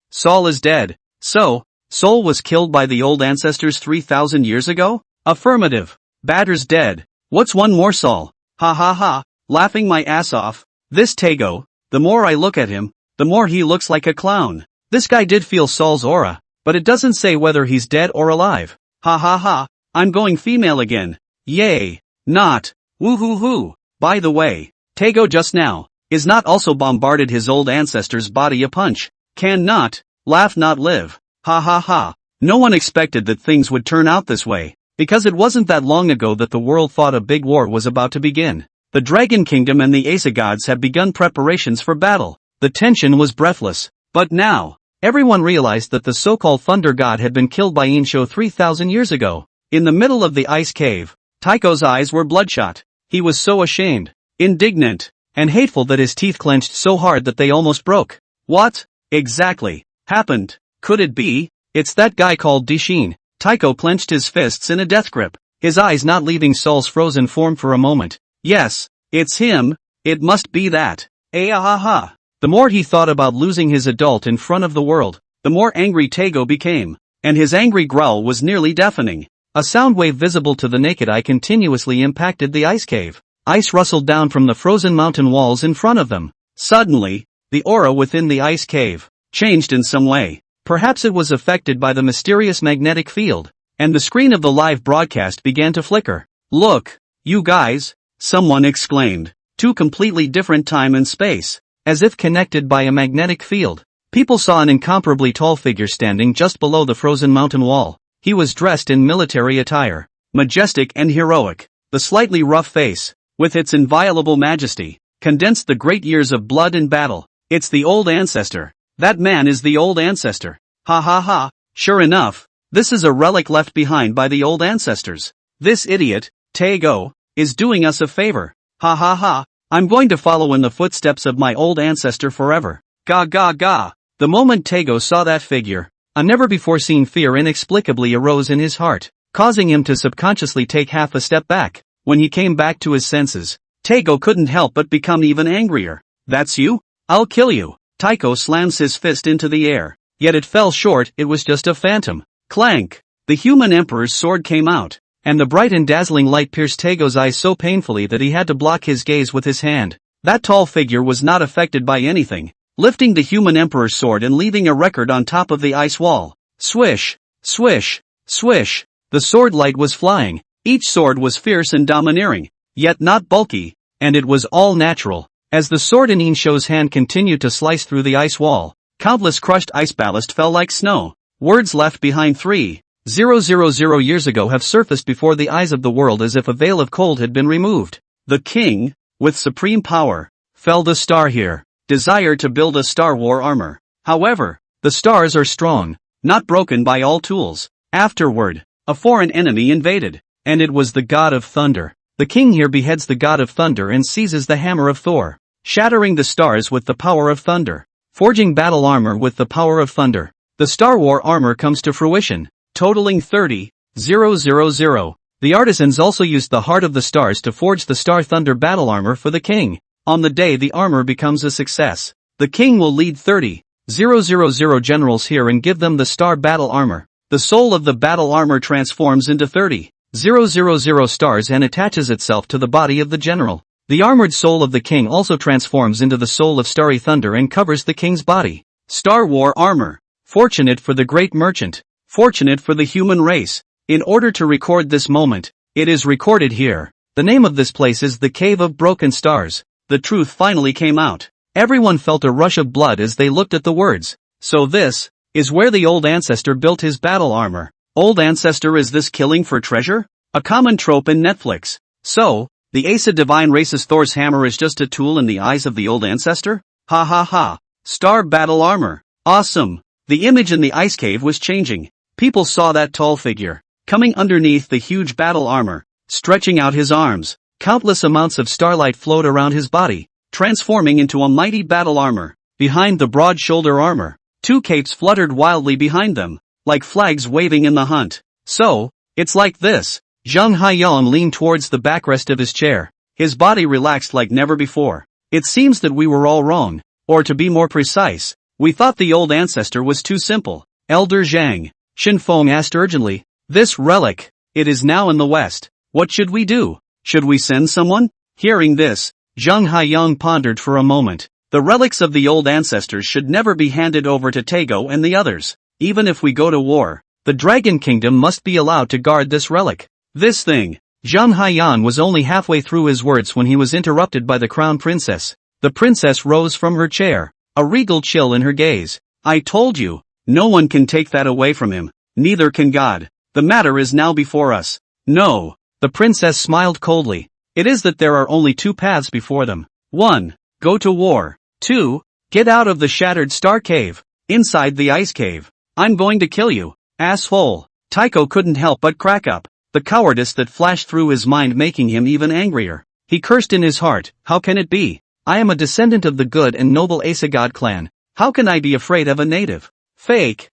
Saul is dead. So, Saul was killed by the old ancestors 3,000 years ago? Affirmative. Batter's dead. What's one more Saul? Ha. Laughing my ass off. This Tego, the more I look at him, the more he looks like a clown. This guy did feel Saul's aura, but it doesn't say whether he's dead or alive. Ha. I'm going female again. Yay. Not. Woo-hoo-hoo. By the way, Tego just now is not also bombarded his old ancestor's body a punch. Can not, laugh not live. Ha. No one expected that things would turn out this way, because it wasn't that long ago that the world thought a big war was about to begin. The Dragon Kingdom and the Asa gods had begun preparations for battle. The tension was breathless. But now, everyone realized that the so-called Thunder God had been killed by Yin Shou 3,000 years ago. In the middle of the ice cave, Tycho's eyes were bloodshot. He was so ashamed, indignant, and hateful that his teeth clenched so hard that they almost broke. What exactly happened? Could it be? It's that guy called Dishin. Tycho clenched his fists in a death grip, his eyes not leaving Saul's frozen form for a moment. Yes, it's him. It must be that. The more he thought about losing his adult in front of the world, the more angry Tego became, and his angry growl was nearly deafening. A sound wave visible to the naked eye continuously impacted the ice cave. Ice rustled down from the frozen mountain walls in front of them. Suddenly, the aura within the ice cave changed in some way. Perhaps it was affected by the mysterious magnetic field, and the screen of the live broadcast began to flicker. Look, you guys, someone exclaimed. Two completely different time and space, as if connected by a magnetic field. People saw an incomparably tall figure standing just below the frozen mountain wall. He was dressed in military attire, majestic and heroic. The slightly rough face, with its inviolable majesty, condensed the great years of blood and battle. It's the old ancestor. That man is the old ancestor. Ha. Sure enough, this is a relic left behind by the old ancestors. This idiot, Tego, is doing us a favor. Ha. I'm going to follow in the footsteps of my old ancestor forever. Ga. The moment Tego saw that figure, a never-before-seen fear inexplicably arose in his heart, causing him to subconsciously take half a step back. When he came back to his senses, Tego couldn't help but become even angrier. That's you? I'll kill you. Tycho slams his fist into the air, yet it fell short. It was just a phantom. Clank! The human emperor's sword came out, and the bright and dazzling light pierced Tego's eyes so painfully that he had to block his gaze with his hand. That tall figure was not affected by anything, lifting the human emperor's sword and leaving a record on top of the ice wall. Swish! Swish! Swish! The sword light was flying. Each sword was fierce and domineering, yet not bulky, and it was all natural. As the sword in Yin Shou's hand continued to slice through the ice wall, countless crushed ice ballast fell like snow. Words left behind 3,000 years ago have surfaced before the eyes of the world as if a veil of cold had been removed. The king, with supreme power, felled a star here, desired to build a Star War armor. However, the stars are strong, not broken by all tools. Afterward, a foreign enemy invaded, and it was the god of thunder. The king here beheads the god of thunder and seizes the hammer of Thor, shattering the stars with the power of thunder, forging battle armor with the power of thunder. The Star War armor comes to fruition. totaling 30,000. The artisans also used the Heart of the Stars to forge the Star Thunder battle armor for the king. On the day the armor becomes a success, the king will lead 30,000 generals here and give them the star battle armor. The soul of the battle armor transforms into 30,000 stars and attaches itself to the body of the general. The armored soul of the king also transforms into the soul of starry thunder and covers the king's body. Star War armor. Fortunate for the great merchant. Fortunate for the human race. In order to record this moment, it is recorded here. The name of this place is the Cave of Broken Stars. The truth finally came out. Everyone felt a rush of blood as they looked at the words. So this is where the old ancestor built his battle armor. Old ancestor, is this killing for treasure? A common trope in Netflix. So, the Aesa divine race's Thor's hammer is just a tool in the eyes of the old ancestor? Ha ha ha. Star battle armor. Awesome. The image in the ice cave was changing. People saw that tall figure coming underneath the huge battle armor, stretching out his arms. Countless amounts of starlight flowed around his body, transforming into a mighty battle armor. Behind the broad shoulder armor, two capes fluttered wildly behind them, like flags waving in the hunt. So, it's like this. Zhang Haiyang leaned towards the backrest of his chair, his body relaxed like never before. It seems that we were all wrong, or to be more precise, we thought the old ancestor was too simple. Elder Zhang, Shinfeng asked urgently, this relic, it is now in the west. What should we do? Should we send someone? Hearing this, Zhang Haiyang pondered for a moment. The relics of the old ancestors should never be handed over to Tego and the others. Even if we go to war, the Dragon Kingdom must be allowed to guard this relic. This thing. Zhang Haiyan was only halfway through his words when he was interrupted by the crown princess. The princess rose from her chair, a regal chill in her gaze. I told you, no one can take that away from him. Neither can God. The matter is now before us. No. The princess smiled coldly. It is that there are only two paths before them. 1. Go to war. 2. Get out of the shattered star cave. Inside the ice cave. I'm going to kill you, asshole. Tycho couldn't help but crack up, the cowardice that flashed through his mind making him even angrier. He cursed in his heart, how can it be? I am a descendant of the good and noble Aesa god clan. How can I be afraid of a native? Fake.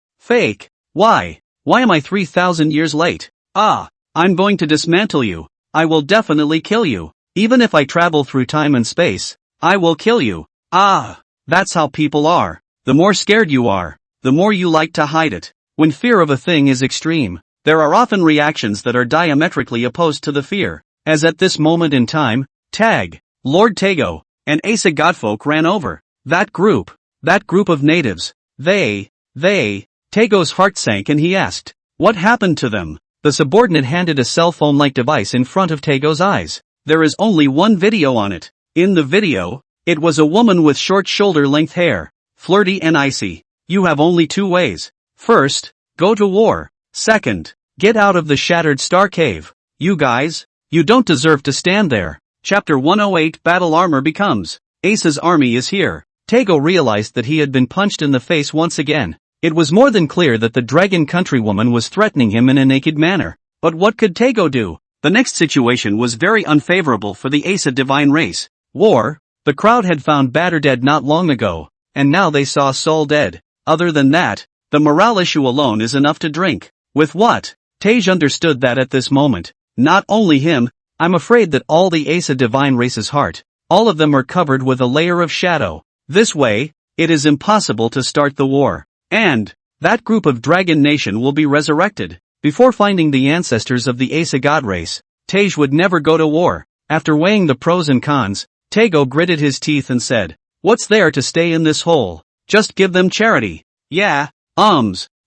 Why am I 3,000 years late? I'm going to dismantle you. I will definitely kill you. Even if I travel through time and space, I will kill you. That's how people are. The more scared you are, the more you like to hide it. When fear of a thing is extreme, there are often reactions that are diametrically opposed to the fear. As at this moment in time, Lord Tego, and Aesa godfolk ran over. That group of natives, Tego's heart sank and he asked, what happened to them? The subordinate handed a cell phone-like device in front of Tego's eyes. There is only one video on it. In the video, it was a woman with short shoulder-length hair, flirty and icy. You have only two ways. First, go to war. Second, get out of the shattered star cave. You guys, you don't deserve to stand there. Chapter 108 Battle Armor becomes. Asa's army is here. Tego realized that he had been punched in the face once again. It was more than clear that the dragon countrywoman was threatening him in a naked manner. But what could Tego do? The next situation was very unfavorable for the Aesa divine race. War. The crowd had found Batter dead not long ago, and now they saw Sol dead. Other than that, the morale issue alone is enough to drink. With what? Tej understood that at this moment. Not only him, I'm afraid that all the Aesa divine race's heart, all of them are covered with a layer of shadow. This way, it is impossible to start the war. And that group of dragon nation will be resurrected. Before finding the ancestors of the Aesa god race, Tej would never go to war. After weighing the pros and cons, Tego gritted his teeth and said, what's there to stay in this hole? Just give them charity. Yeah,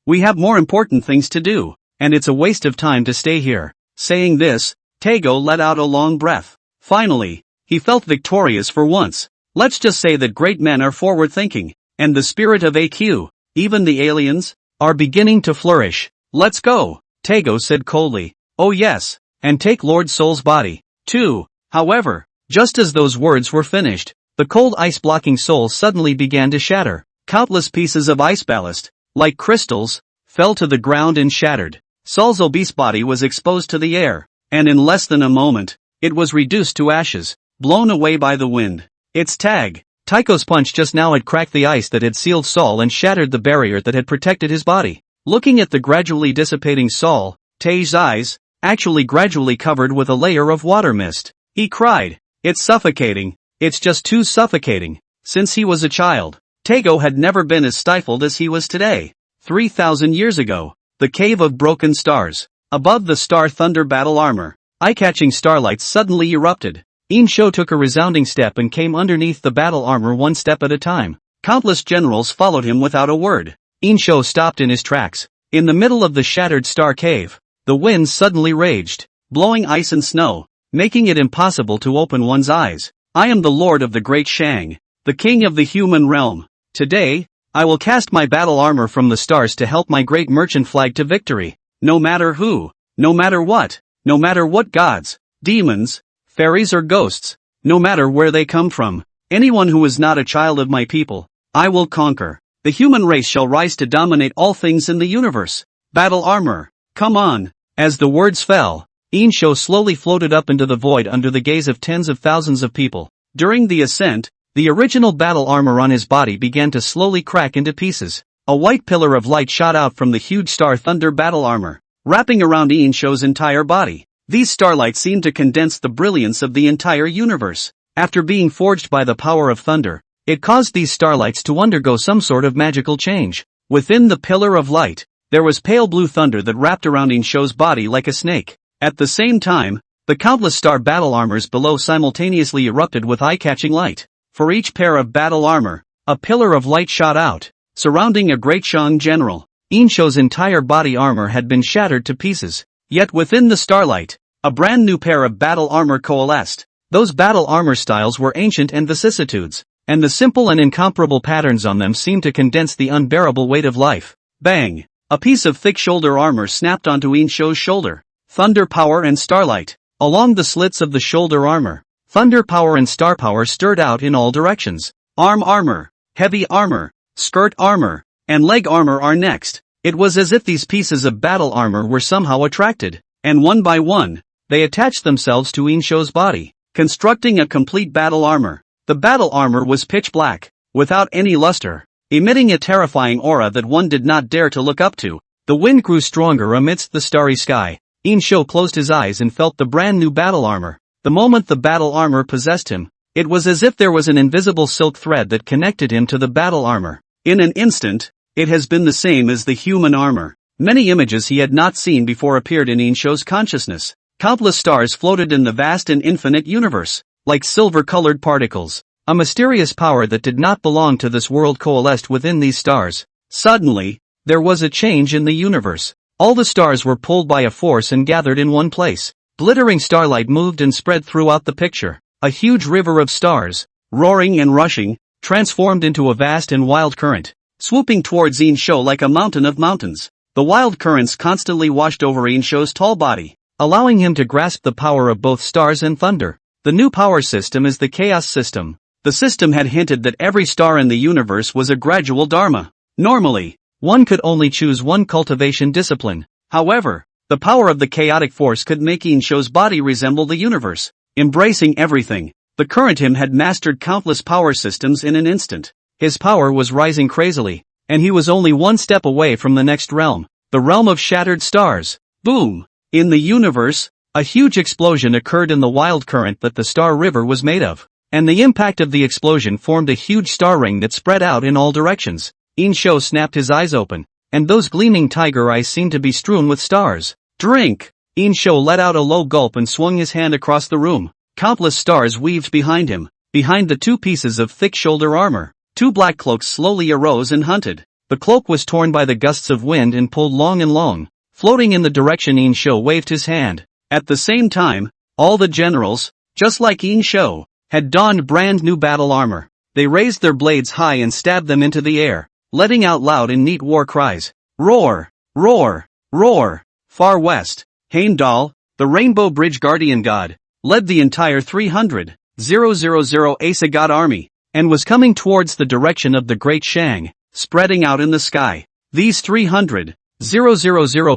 we have more important things to do, and it's a waste of time to stay here. Saying this, Tego let out a long breath. Finally, he felt victorious for once. Let's just say that great men are forward-thinking, and the spirit of AQ, even the aliens, are beginning to flourish. Let's go, Tego said coldly. Oh yes, and take Lord Sol's body, too. However, just as those words were finished, the cold ice-blocking Sol suddenly began to shatter. Countless pieces of ice ballast, like crystals, fell to the ground and shattered. Sol's obese body was exposed to the air, and in less than a moment, it was reduced to ashes, blown away by the wind. It's Tycho's punch just now had cracked the ice that had sealed Sol and shattered the barrier that had protected his body. looking at the gradually dissipating Sol, Tae's eyes, actually gradually covered with a layer of water mist. He cried, "It's suffocating, it's just too suffocating." Since he was a child, Taego had never been as stifled as he was today. 3,000 years ago, the Cave of Broken Stars. Above the Star Thunder battle armor, eye-catching starlights suddenly erupted. Yin Shou took a resounding step and came underneath the battle armor one step at a time. Countless generals followed him without a word. Yin Shou stopped in his tracks. In the middle of the shattered star cave, the winds suddenly raged, blowing ice and snow, making it impossible to open one's eyes. "I am the Lord of the Great Shang, the King of the human realm. Today, I will cast my battle armor from the stars to help my great merchant flag to victory. No matter who, no matter what gods, demons, fairies or ghosts, no matter where they come from, anyone who is not a child of my people, I will conquer. The human race shall rise to dominate all things in the universe. Battle armor, come on." As the words fell, Yin Shou slowly floated up into the void under the gaze of tens of thousands of people. During the ascent, the original battle armor on his body began to slowly crack into pieces. A white pillar of light shot out from the huge Star Thunder battle armor, wrapping around Yin Shou's entire body. These starlights seemed to condense the brilliance of the entire universe. After being forged by the power of thunder, it caused these starlights to undergo some sort of magical change. Within the pillar of light, there was pale blue thunder that wrapped around Yin Shou's body like a snake. At the same time, the countless star battle armors below simultaneously erupted with eye-catching light. For each pair of battle armor, a pillar of light shot out, surrounding a Great Shang general. Yin Shou's entire body armor had been shattered to pieces. Yet within the starlight, a brand new pair of battle armor coalesced. Those battle armor styles were ancient and vicissitudes, and the simple and incomparable patterns on them seemed to condense the unbearable weight of life. Bang! A piece of thick shoulder armor snapped onto Yin Shou's shoulder. Thunder power and starlight. Along the slits of the shoulder armor, thunder power and star power stirred out in all directions. Arm armor, heavy armor, skirt armor, and leg armor are next. It was as if these pieces of battle armor were somehow attracted, and one by one, they attached themselves to Yin Shou's body, constructing a complete battle armor. The battle armor was pitch black, without any luster, emitting a terrifying aura that one did not dare to look up to. The wind grew stronger amidst the starry sky. Yin Shou closed his eyes and felt the brand new battle armor. The moment the battle armor possessed him, it was as if there was an invisible silk thread that connected him to the battle armor. In an instant, it has been the same as the human armor. Many images he had not seen before appeared in Yin Shou's consciousness. Countless stars floated in the vast and infinite universe, like silver-colored particles. A mysterious power that did not belong to this world coalesced within these stars. Suddenly, there was a change in the universe. All the stars were pulled by a force and gathered in one place. Glittering starlight moved and spread throughout the picture. A huge river of stars, roaring and rushing, transformed into a vast and wild current, swooping towards Yin Shou like a mountain of mountains. The wild currents constantly washed over Yin Shou's tall body, allowing him to grasp the power of both stars and thunder. The new power system is the chaos system. The system had hinted that every star in the universe was a gradual dharma. Normally, one could only choose one cultivation discipline. However, the power of the chaotic force could make Yin Shou's body resemble the universe, embracing everything. The current him had mastered countless power systems in an instant. His power was rising crazily, and he was only one step away from the next realm, the realm of shattered stars. Boom! In the universe, a huge explosion occurred in the wild current that the star river was made of, and the impact of the explosion formed a huge star ring that spread out in all directions. Yin Shou snapped his eyes open, and those gleaming tiger eyes seemed to be strewn with stars. Drink! Yin Shou let out a low gulp and swung his hand across the room. Countless stars weaved behind him. Behind the two pieces of thick shoulder armor, two black cloaks slowly arose and hunted. The cloak was torn by the gusts of wind and pulled long and long, floating in the direction Yin Shou waved his hand. At the same time, all the generals, just like Yin Shou, had donned brand new battle armor. They raised their blades high and stabbed them into the air, letting out loud and neat war cries. Roar! Roar! Roar! Far west, Heimdall, the Rainbow Bridge Guardian God, led the entire 300,000 Asa God army, and was coming towards the direction of the Great Shang, spreading out in the sky. These 300,000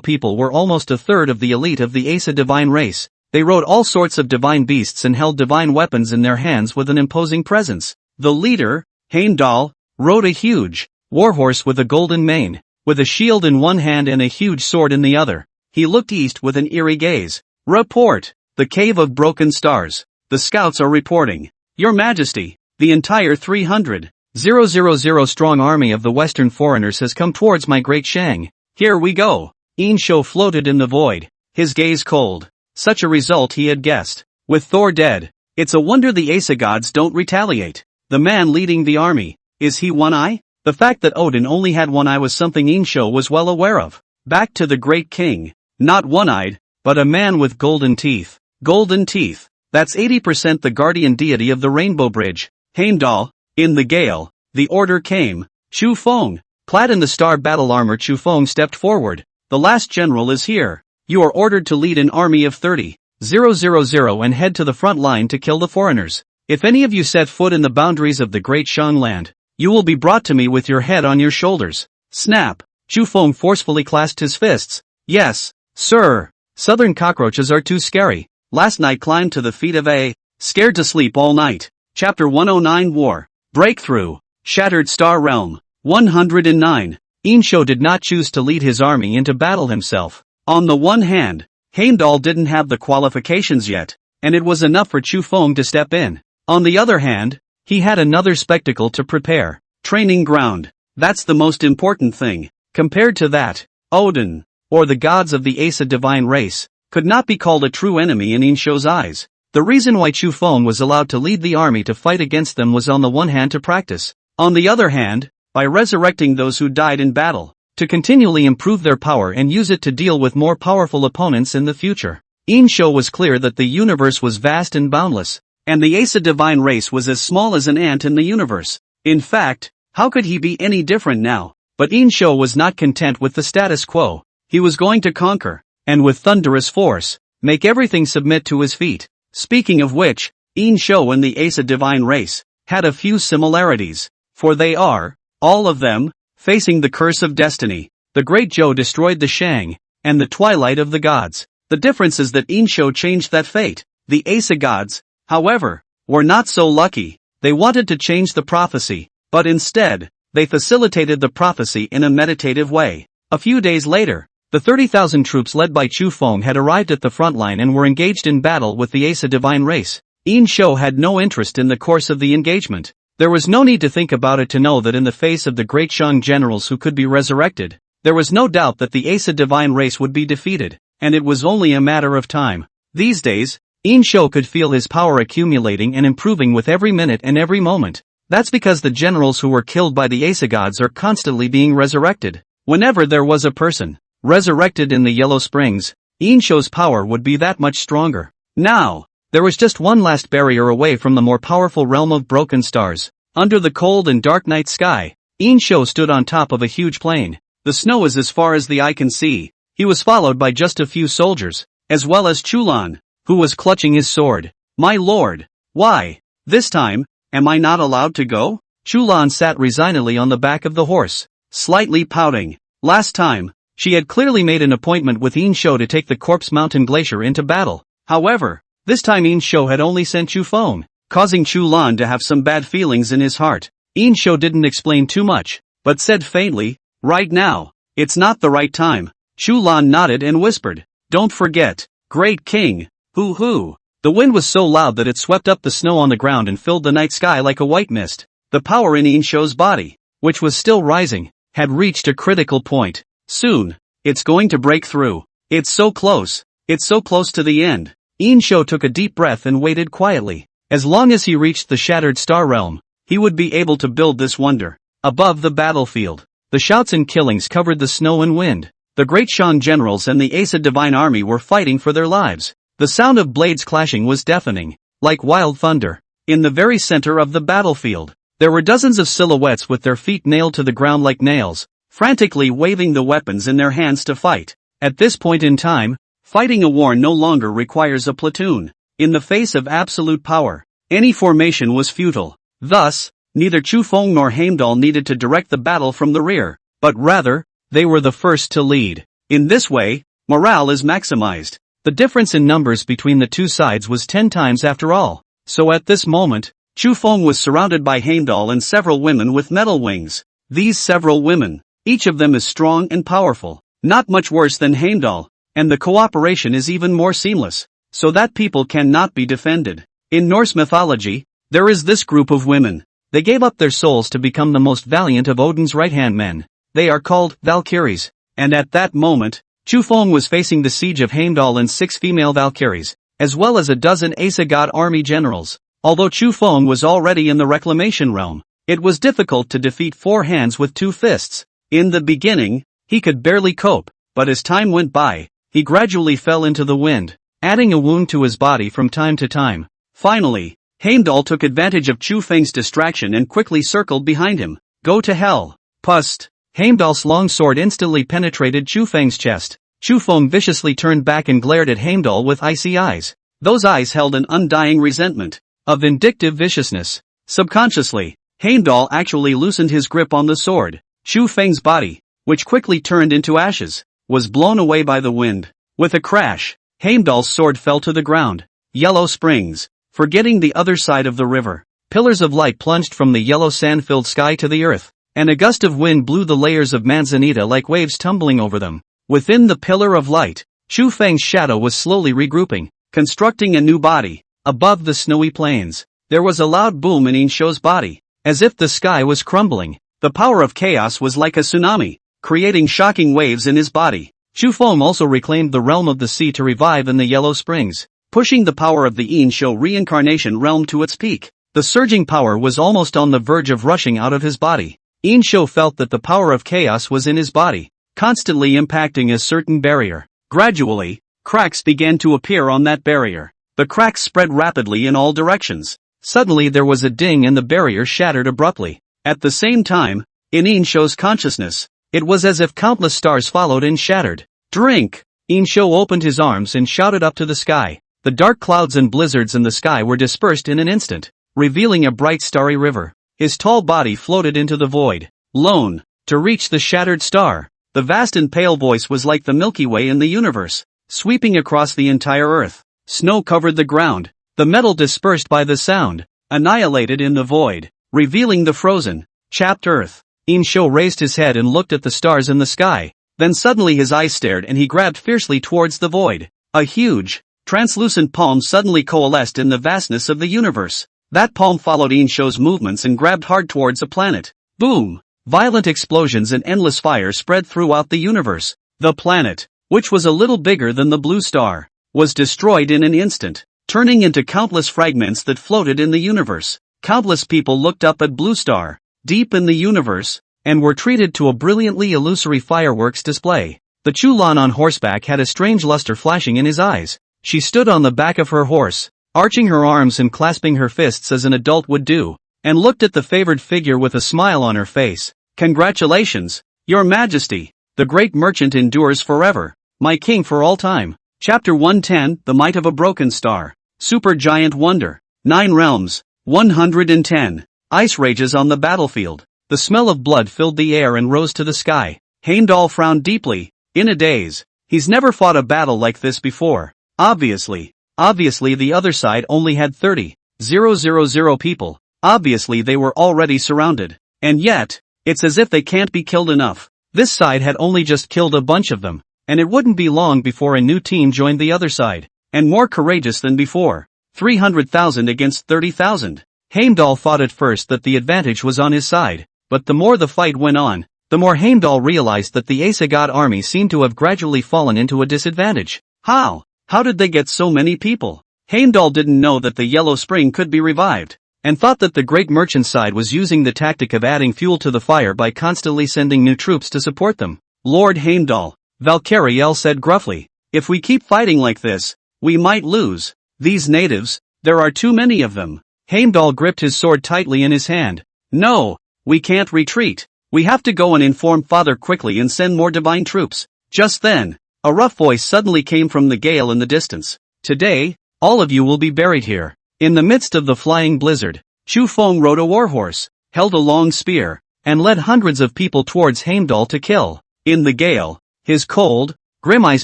people were almost a third of the elite of the Asa divine race. They rode all sorts of divine beasts and held divine weapons in their hands with an imposing presence. The leader, Heimdall, rode a huge warhorse with a golden mane. with a shield in one hand and a huge sword in the other. He looked east with an eerie gaze. "Report! The Cave of Broken Stars. The scouts are reporting. Your Majesty, the entire 300,000 strong army of the Western foreigners has come towards my Great Shang. Here we go." Yin Shou floated in the void, his gaze cold. Such a result he had guessed. With Thor dead, it's a wonder the Aesa gods don't retaliate. The man leading the army, is he one-eye? The fact that Odin only had one eye was something Yin Shou was well aware of. Back to the Great King. Not one-eyed, but a man with golden teeth. Golden teeth. That's 80% the guardian deity of the Rainbow Bridge. Heimdall. In the gale, the order came. Chu Feng. Clad in the star battle armor, Chu Feng stepped forward. "The last general is here. You are ordered to lead an army of 30,000 and head to the front line to kill the foreigners. If any of you set foot in the boundaries of the Great Shang land, you will be brought to me with your head on your shoulders." Snap. Chu Feng forcefully clasped his fists. "Yes, sir. Southern cockroaches are too scary. Last night climbed to the feet of a scared to sleep all night." Chapter 109 War. Breakthrough. Shattered Star Realm. 109. Yin Shou did not choose to lead his army into battle himself. On the one hand, Heimdall didn't have the qualifications yet, and it was enough for Chu Feng to step in. On the other hand, he had another spectacle to prepare. Training ground. That's the most important thing. Compared to that, Odin, or the gods of the Aesa divine race, could not be called a true enemy in Yin Shou's eyes. The reason why Chu Feng was allowed to lead the army to fight against them was on the one hand to practice, on the other hand, by resurrecting those who died in battle, to continually improve their power and use it to deal with more powerful opponents in the future. Yin Shou was clear that the universe was vast and boundless, and the Aesa divine race was as small as an ant in the universe. In fact, how could he be any different now? But Yin Shou was not content with the status quo. He was going to conquer, and with thunderous force, make everything submit to his feet. Speaking of which, Yin Shou and the Aesa divine race had a few similarities, for they are, all of them, facing the curse of destiny. The Great Zhou destroyed the Shang, and the Twilight of the gods. The difference is that Yin Shou changed that fate. The Aesa gods, however, were not so lucky. They wanted to change the prophecy, but instead, they facilitated the prophecy in a meditative way. A few days later, the 30,000 troops led by Chu Feng had arrived at the front line and were engaged in battle with the Aesa divine race. Yin Shou had no interest in the course of the engagement. There was no need to think about it to know that in the face of the Great Shang generals who could be resurrected, there was no doubt that the Aesa divine race would be defeated, and it was only a matter of time. These days, Yin Shou could feel his power accumulating and improving with every minute and every moment. That's because the generals who were killed by the Aesa gods are constantly being resurrected. Whenever there was a person resurrected in the Yellow Springs, Yin Shou's power would be that much stronger. Now, there was just one last barrier away from the more powerful realm of broken stars. Under the cold and dark night sky, Yin Shou stood on top of a huge plain. The snow was as far as the eye can see. He was followed by just a few soldiers, as well as Chulan, who was clutching his sword. "My lord, why, this time, am I not allowed to go?" Chulan sat resignedly on the back of the horse, slightly pouting. Last time, she had clearly made an appointment with Yin Shou to take the Corpse Mountain Glacier into battle. However, this time Yin Shou had only sent Chu Feng, causing Chulan to have some bad feelings in his heart. Yin Shou didn't explain too much, but said faintly, "Right now, it's not the right time." Chulan nodded and whispered, "Don't forget, Great King, hoo-hoo." The wind was so loud that it swept up the snow on the ground and filled the night sky like a white mist. The power in Yin Shou's body, which was still rising, had reached a critical point. Soon, it's going to break through. It's so close to the end. Yin Shou took a deep breath and waited quietly. As long as he reached the shattered star realm, he would be able to build this wonder. Above the battlefield, the shouts and killings covered the snow and wind. The Great Shang generals and the Aesa divine army were fighting for their lives. The sound of blades clashing was deafening, like wild thunder. In the very center of the battlefield, there were dozens of silhouettes with their feet nailed to the ground like nails, frantically waving the weapons in their hands to fight. At this point in time, fighting a war no longer requires a platoon. In the face of absolute power, any formation was futile. Thus, neither Chu Feng nor Heimdall needed to direct the battle from the rear, but rather, they were the first to lead. In this way, morale is maximized. The difference in numbers between the two sides was 10 times after all. So at this moment, Chu Feng was surrounded by Heimdall and several women with metal wings. These several women Each of them is strong and powerful, not much worse than Heimdall, and the cooperation is even more seamless, so that people cannot be defended. In Norse mythology, there is this group of women. They gave up their souls to become the most valiant of Odin's right-hand men. They are called Valkyries, and at that moment, Chufong was facing the siege of Heimdall and 6 female Valkyries, as well as a dozen Aesa god army generals. Although Chufong was already in the reclamation realm, it was difficult to defeat 4 hands with 2 fists. In the beginning, he could barely cope, but as time went by, he gradually fell into the wind, adding a wound to his body from time to time. Finally, Heimdall took advantage of Chufeng's distraction and quickly circled behind him. Go to hell. Pust. Heimdall's long sword instantly penetrated Chufeng's chest. Chufeng viciously turned back and glared at Heimdall with icy eyes. Those eyes held an undying resentment, a vindictive viciousness. Subconsciously, Heimdall actually loosened his grip on the sword. Chufeng's body, which quickly turned into ashes, was blown away by the wind. With a crash, Heimdall's sword fell to the ground. Yellow Springs. Forgetting the other side of the river, pillars of light plunged from the yellow sand-filled sky to the earth, and a gust of wind blew the layers of manzanita like waves tumbling over them. Within the pillar of light, Chufeng's shadow was slowly regrouping, constructing a new body. Above the snowy plains, there was a loud boom in Yin Shou's body, as if the sky was crumbling. The power of chaos was like a tsunami, creating shocking waves in his body. Chufeng also reclaimed the realm of the sea to revive in the Yellow Springs, pushing the power of the Yin Shou reincarnation realm to its peak. The surging power was almost on the verge of rushing out of his body. Yin Shou felt that the power of chaos was in his body, constantly impacting a certain barrier. Gradually, cracks began to appear on that barrier. The cracks spread rapidly in all directions. Suddenly there was a ding and the barrier shattered abruptly. At the same time, in Yin Shou's consciousness, it was as if countless stars followed and shattered. Drink! Yin Shou opened his arms and shouted up to the sky. The dark clouds and blizzards in the sky were dispersed in an instant, revealing a bright starry river. His tall body floated into the void, lone, to reach the shattered star. The vast and pale voice was like the Milky Way in the universe, sweeping across the entire earth. Snow covered the ground, the metal dispersed by the sound, annihilated in the void, revealing the frozen, chapped earth. Yin Shou raised his head and looked at the stars in the sky, then suddenly his eyes stared and he grabbed fiercely towards the void. A huge, translucent palm suddenly coalesced in the vastness of the universe. That palm followed Yin Shou's movements and grabbed hard towards a planet. Boom! Violent explosions and endless fire spread throughout the universe. The planet, which was a little bigger than the blue star, was destroyed in an instant, turning into countless fragments that floated in the universe. Countless people looked up at Blue Star, deep in the universe, and were treated to a brilliantly illusory fireworks display. The Chulan on horseback had a strange luster flashing in his eyes. She stood on the back of her horse, arching her arms and clasping her fists as an adult would do, and looked at the favored figure with a smile on her face. Congratulations, Your Majesty! The great merchant endures forever, my king for all time. Chapter 110, The Might of a Broken Star. Super Giant Wonder. 9 Realms. 110. Ice rages on the battlefield. The smell of blood filled the air and rose to the sky. Heimdall frowned deeply. In a daze. He's never fought a battle like this before. Obviously the other side only had 30,000 people. Obviously they were already surrounded. And yet, it's as if they can't be killed enough. This side had only just killed a bunch of them, and it wouldn't be long before a new team joined the other side, and more courageous than before. 300,000 against 30,000. Heimdall thought at first that the advantage was on his side, but the more the fight went on, the more Heimdall realized that the Aesa god army seemed to have gradually fallen into a disadvantage. How? How did they get so many people? Heimdall didn't know that the Yellow Spring could be revived, and thought that the great merchant side was using the tactic of adding fuel to the fire by constantly sending new troops to support them. Lord Heimdall, Valkyriel said gruffly, if we keep fighting like this, we might lose. These natives, there are too many of them. Heimdall gripped his sword tightly in his hand. No, we can't retreat. We have to go and inform Father quickly and send more divine troops. Just then, a rough voice suddenly came from the gale in the distance. Today, all of you will be buried here. In the midst of the flying blizzard, Chufeng rode a warhorse, held a long spear, and led hundreds of people towards Heimdall to kill. In the gale, his cold, grim eyes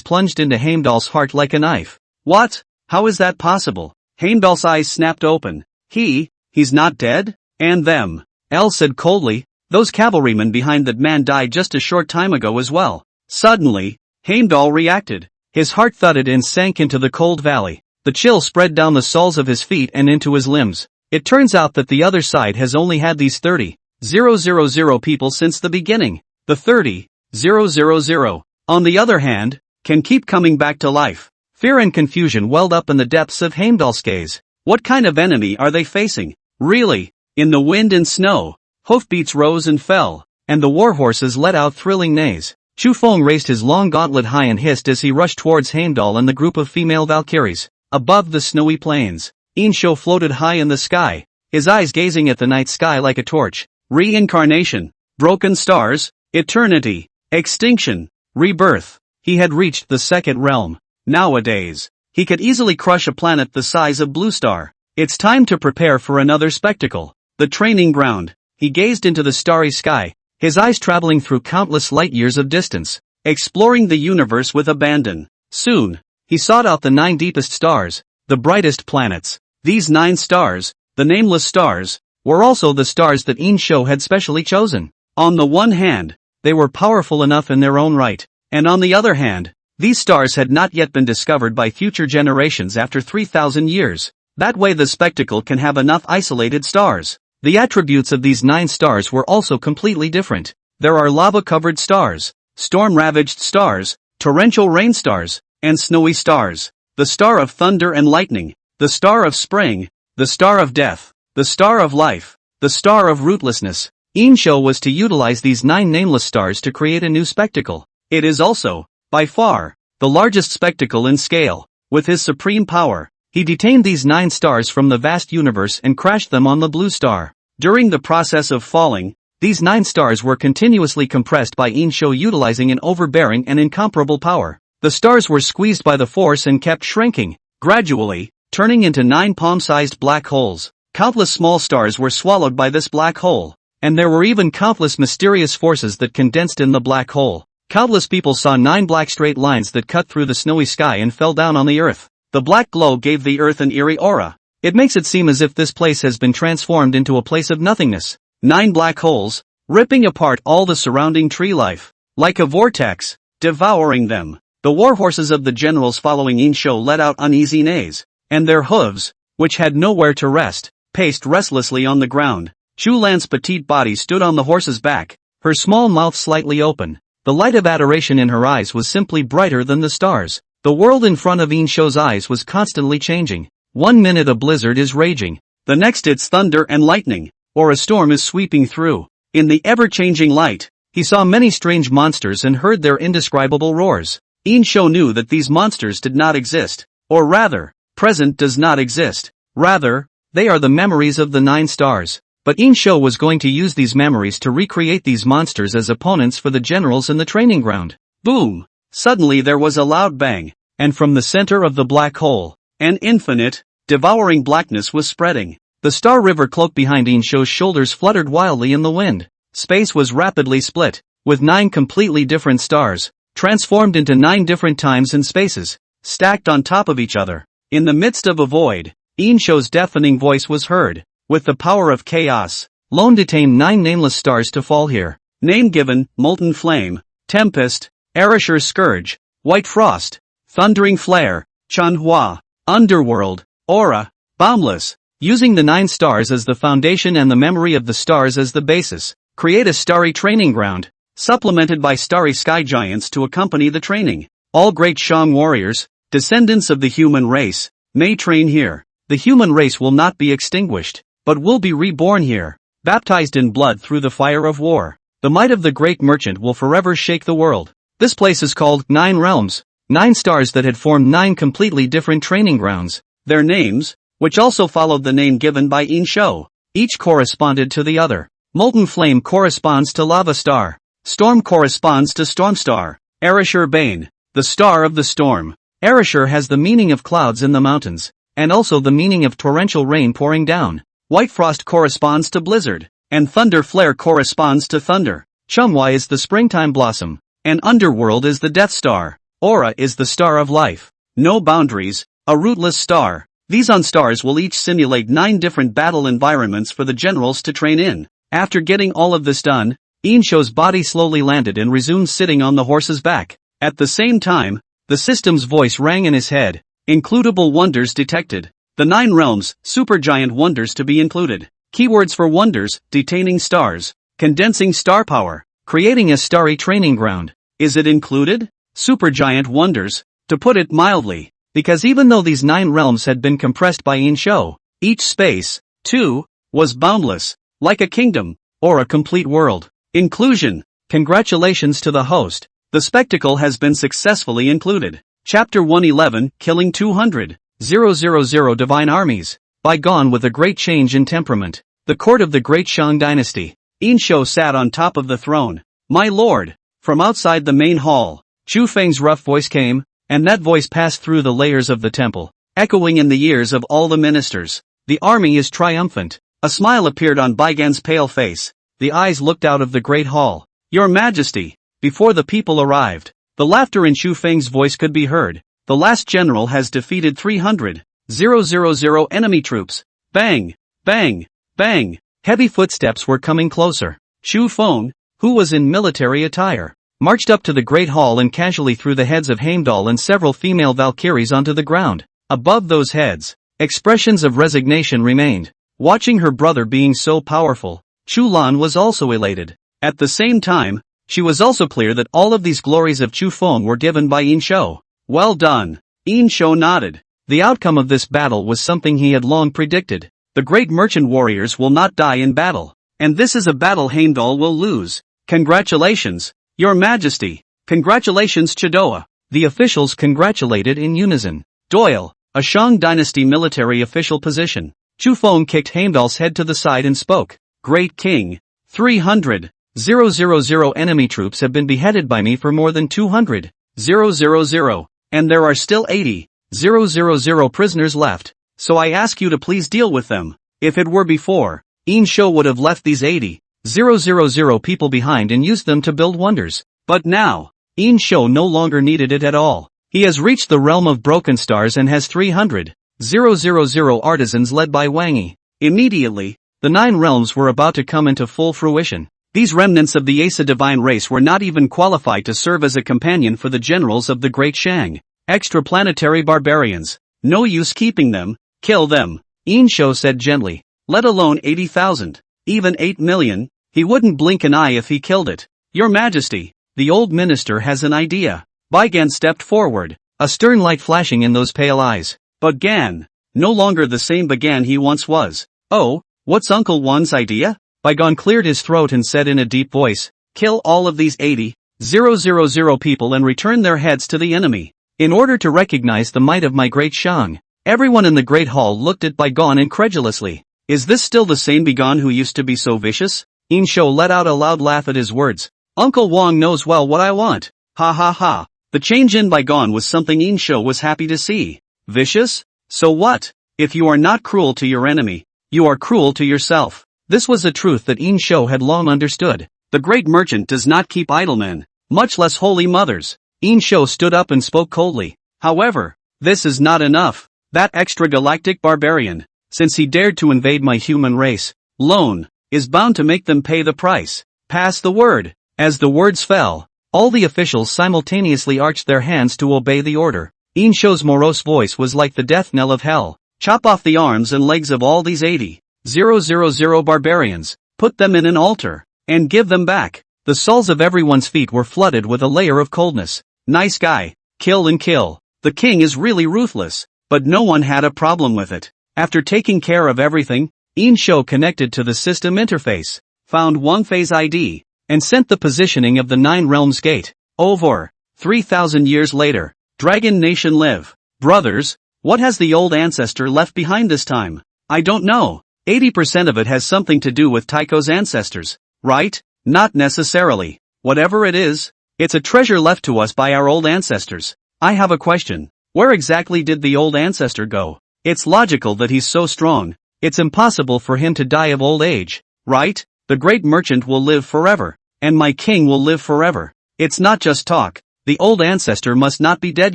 plunged into Heimdall's heart like a knife. What? How is that possible? Heimdall's eyes snapped open. He's not dead? And them? El said coldly, Those cavalrymen behind that man died just a short time ago as well. Suddenly, Heimdall reacted. His heart thudded and sank into the cold valley. The chill spread down the soles of his feet and into his limbs. It turns out that the other side has only had these 30,000 people since the beginning. The 30,000, on the other hand, can keep coming back to life. Fear and confusion welled up in the depths of Heimdall's gaze. What kind of enemy are they facing? Really? In the wind and snow, hoofbeats rose and fell, and the warhorses let out thrilling neighs. Chu Feng raised his long gauntlet high and hissed as he rushed towards Heimdall and the group of female Valkyries. Above the snowy plains, Yin Shou floated high in the sky, his eyes gazing at the night sky like a torch. Reincarnation, broken stars, eternity, extinction, rebirth. He had reached the second realm. Nowadays, he could easily crush a planet the size of Blue Star. It's time to prepare for another spectacle. The training ground. He gazed into the starry sky, his eyes traveling through countless light years of distance, exploring the universe with abandon. Soon, he sought out the 9 deepest stars, the brightest planets. These 9 stars, the nameless stars, were also the stars that Yin Shou had specially chosen. On the one hand, they were powerful enough in their own right, and on the other hand, these stars had not yet been discovered by future generations after 3,000 years. That way the spectacle can have enough isolated stars. The attributes of these 9 stars were also completely different. There are lava-covered stars, storm-ravaged stars, torrential rain stars, and snowy stars. The star of thunder and lightning, the star of spring, the star of death, the star of life, the star of rootlessness. Yin Shou was to utilize these 9 nameless stars to create a new spectacle. It is also, by far, the largest spectacle in scale. With his supreme power, he detained these 9 stars from the vast universe and crashed them on the blue star. During the process of falling, these 9 stars were continuously compressed by Yin Shou utilizing an overbearing and incomparable power. The stars were squeezed by the force and kept shrinking, gradually, turning into 9 palm-sized black holes. Countless small stars were swallowed by this black hole, and there were even countless mysterious forces that condensed in the black hole. Countless people saw 9 black straight lines that cut through the snowy sky and fell down on the earth. The black glow gave the earth an eerie aura. It makes it seem as if this place has been transformed into a place of nothingness. 9 black holes, ripping apart all the surrounding tree life, like a vortex, devouring them. The warhorses of the generals following Yin Shou let out uneasy neighs, and their hooves, which had nowhere to rest, paced restlessly on the ground. Chu Lan's petite body stood on the horse's back, her small mouth slightly open. The light of adoration in her eyes was simply brighter than the stars. The world in front of Yin Shou's eyes was constantly changing. 1 minute a blizzard is raging, the next it's thunder and lightning, or a storm is sweeping through. In the ever-changing light, he saw many strange monsters and heard their indescribable roars. Yin Shou knew that these monsters did not exist, or rather, present does not exist. Rather, they are the memories of the 9 stars. But Yin Shou was going to use these memories to recreate these monsters as opponents for the generals in the training ground. Boom! Suddenly there was a loud bang, and from the center of the black hole, an infinite, devouring blackness was spreading. The star river cloak behind Yin Shou's shoulders fluttered wildly in the wind. Space was rapidly split, with 9 completely different stars, transformed into 9 different times and spaces, stacked on top of each other. In the midst of a void, Yin Shou's deafening voice was heard. With the power of chaos, Lone detained 9 nameless stars to fall here. Name given: Molten Flame, Tempest, Erected Scourge, White Frost, Thundering Flare, Manhwa, Underworld, Aura, Boundless. Using the 9 stars as the foundation and the memory of the stars as the basis, create a starry training ground, supplemented by starry sky giants to accompany the training. All Great Shang warriors, descendants of the human race, may train here. The human race will not be extinguished, but will be reborn here, baptized in blood through the fire of war. The might of the great merchant will forever shake the world. This place is called 9 Realms, 9 stars that had formed 9 completely different training grounds. Their names, which also followed the name given by Yin Shou, each corresponded to the other. Molten Flame corresponds to Lava Star. Storm corresponds to Storm Star. Erected Bane, the star of the storm. Erected has the meaning of clouds in the mountains, and also the meaning of torrential rain pouring down. White Frost corresponds to blizzard, and Thunder Flare corresponds to thunder. Manhwa is the springtime blossom, and Underworld is the Death Star. Aura is the star of life. No boundaries, a rootless star. These on stars will each simulate 9 different battle environments for the generals to train in. After getting all of this done, Yin Shou's body slowly landed and resumed sitting on the horse's back. At the same time, the system's voice rang in his head. Includable wonders detected. The 9 realms, supergiant wonders to be included. Keywords for wonders: detaining stars, condensing star power, creating a starry training ground. Is it included? Supergiant wonders, to put it mildly, because even though these 9 realms had been compressed by Yin Shou, each space, too, was boundless, like a kingdom, or a complete world. Inclusion. Congratulations to the host. The spectacle has been successfully included. Chapter 111, Killing 200,000 Divine Armies. Bygone with a great change in temperament. The court of the Great Shang Dynasty. Yin Shou sat on top of the throne. My lord. From outside the main hall, Chu Feng's rough voice came, and that voice passed through the layers of the temple, echoing in the ears of all the ministers. The army is triumphant. A smile appeared on Baigan's pale face. The eyes looked out of the great hall. Your Majesty. Before the people arrived, the laughter in Chu Feng's voice could be heard. The last general has defeated 300,000 enemy troops. Bang, bang, bang. Heavy footsteps were coming closer. Chu Feng, who was in military attire, marched up to the great hall and casually threw the heads of Heimdall and several female valkyries onto the ground. Above those heads, expressions of resignation remained. Watching her brother being so powerful, Chu Lan was also elated. At the same time, she was also clear that all of these glories of Chu Feng were given by Yin Shou. Well done. Yin Shou nodded. The outcome of this battle was something he had long predicted. The great merchant warriors will not die in battle. And this is a battle Heimdall will lose. Congratulations, Your Majesty. Congratulations Chadoa. The officials congratulated in unison. Duel, a Shang Dynasty military official position. Chu Feng kicked Heimdall's head to the side and spoke. Great King, 300,000 enemy troops have been beheaded by me for more than 200,000, and there are still 80,000 prisoners left, so I ask you to please deal with them. If it were before, Yin Shou would have left these 80,000 people behind and used them to build wonders. But now, Yin Shou no longer needed it at all. He has reached the realm of broken stars and has 300,000 artisans led by Wang Yi. Immediately, the 9 realms were about to come into full fruition. These remnants of the Asa divine race were not even qualified to serve as a companion for the generals of the Great Shang. Extraplanetary barbarians. No use keeping them. Kill them. Yin Shou said gently. Let alone 80,000. Even 8 million. He wouldn't blink an eye if he killed it. Your Majesty, the old minister has an idea. Baigan stepped forward, a stern light flashing in those pale eyes. But Gan, no longer the same Baigan he once was. Oh, what's Uncle Wan's idea? Baigan cleared his throat and said in a deep voice, kill all of these 80,000 people and return their heads to the enemy. In order to recognize the might of my great Shang, everyone in the great hall looked at Baigan incredulously. Is this still the same Baigan who used to be so vicious? Yin Shou let out a loud laugh at his words. Uncle Wang knows well what I want. Ha ha ha. The change in Baigan was something Yin Shou was happy to see. Vicious? So what? If you are not cruel to your enemy, you are cruel to yourself. This was a truth that Yin Shou had long understood. The great merchant does not keep idle men, much less holy mothers. Yin Shou stood up and spoke coldly. However, this is not enough. That extragalactic barbarian, since he dared to invade my human race, alone, is bound to make them pay the price. Pass the word. As the words fell, all the officials simultaneously arched their hands to obey the order. Yin Shou's morose voice was like the death knell of hell. Chop off the arms and legs of all these 80,000 barbarians, put them in an altar, and give them back. The soles of everyone's feet were flooded with a layer of coldness. Nice guy, kill and kill. The king is really ruthless, but no one had a problem with it. After taking care of everything, Yin Shou connected to the system interface, found Wang Fei's ID, and sent the positioning of the 9 realms gate. Over 3,000 years later, Dragon Nation live. Brothers, what has the old ancestor left behind this time? I don't know. 80% of it has something to do with Tycho's ancestors, right? Not necessarily. Whatever it is, it's a treasure left to us by our old ancestors. I have a question. Where exactly did the old ancestor go? It's logical that he's so strong. It's impossible for him to die of old age, right? The great merchant will live forever, and my king will live forever. It's not just talk. The old ancestor must not be dead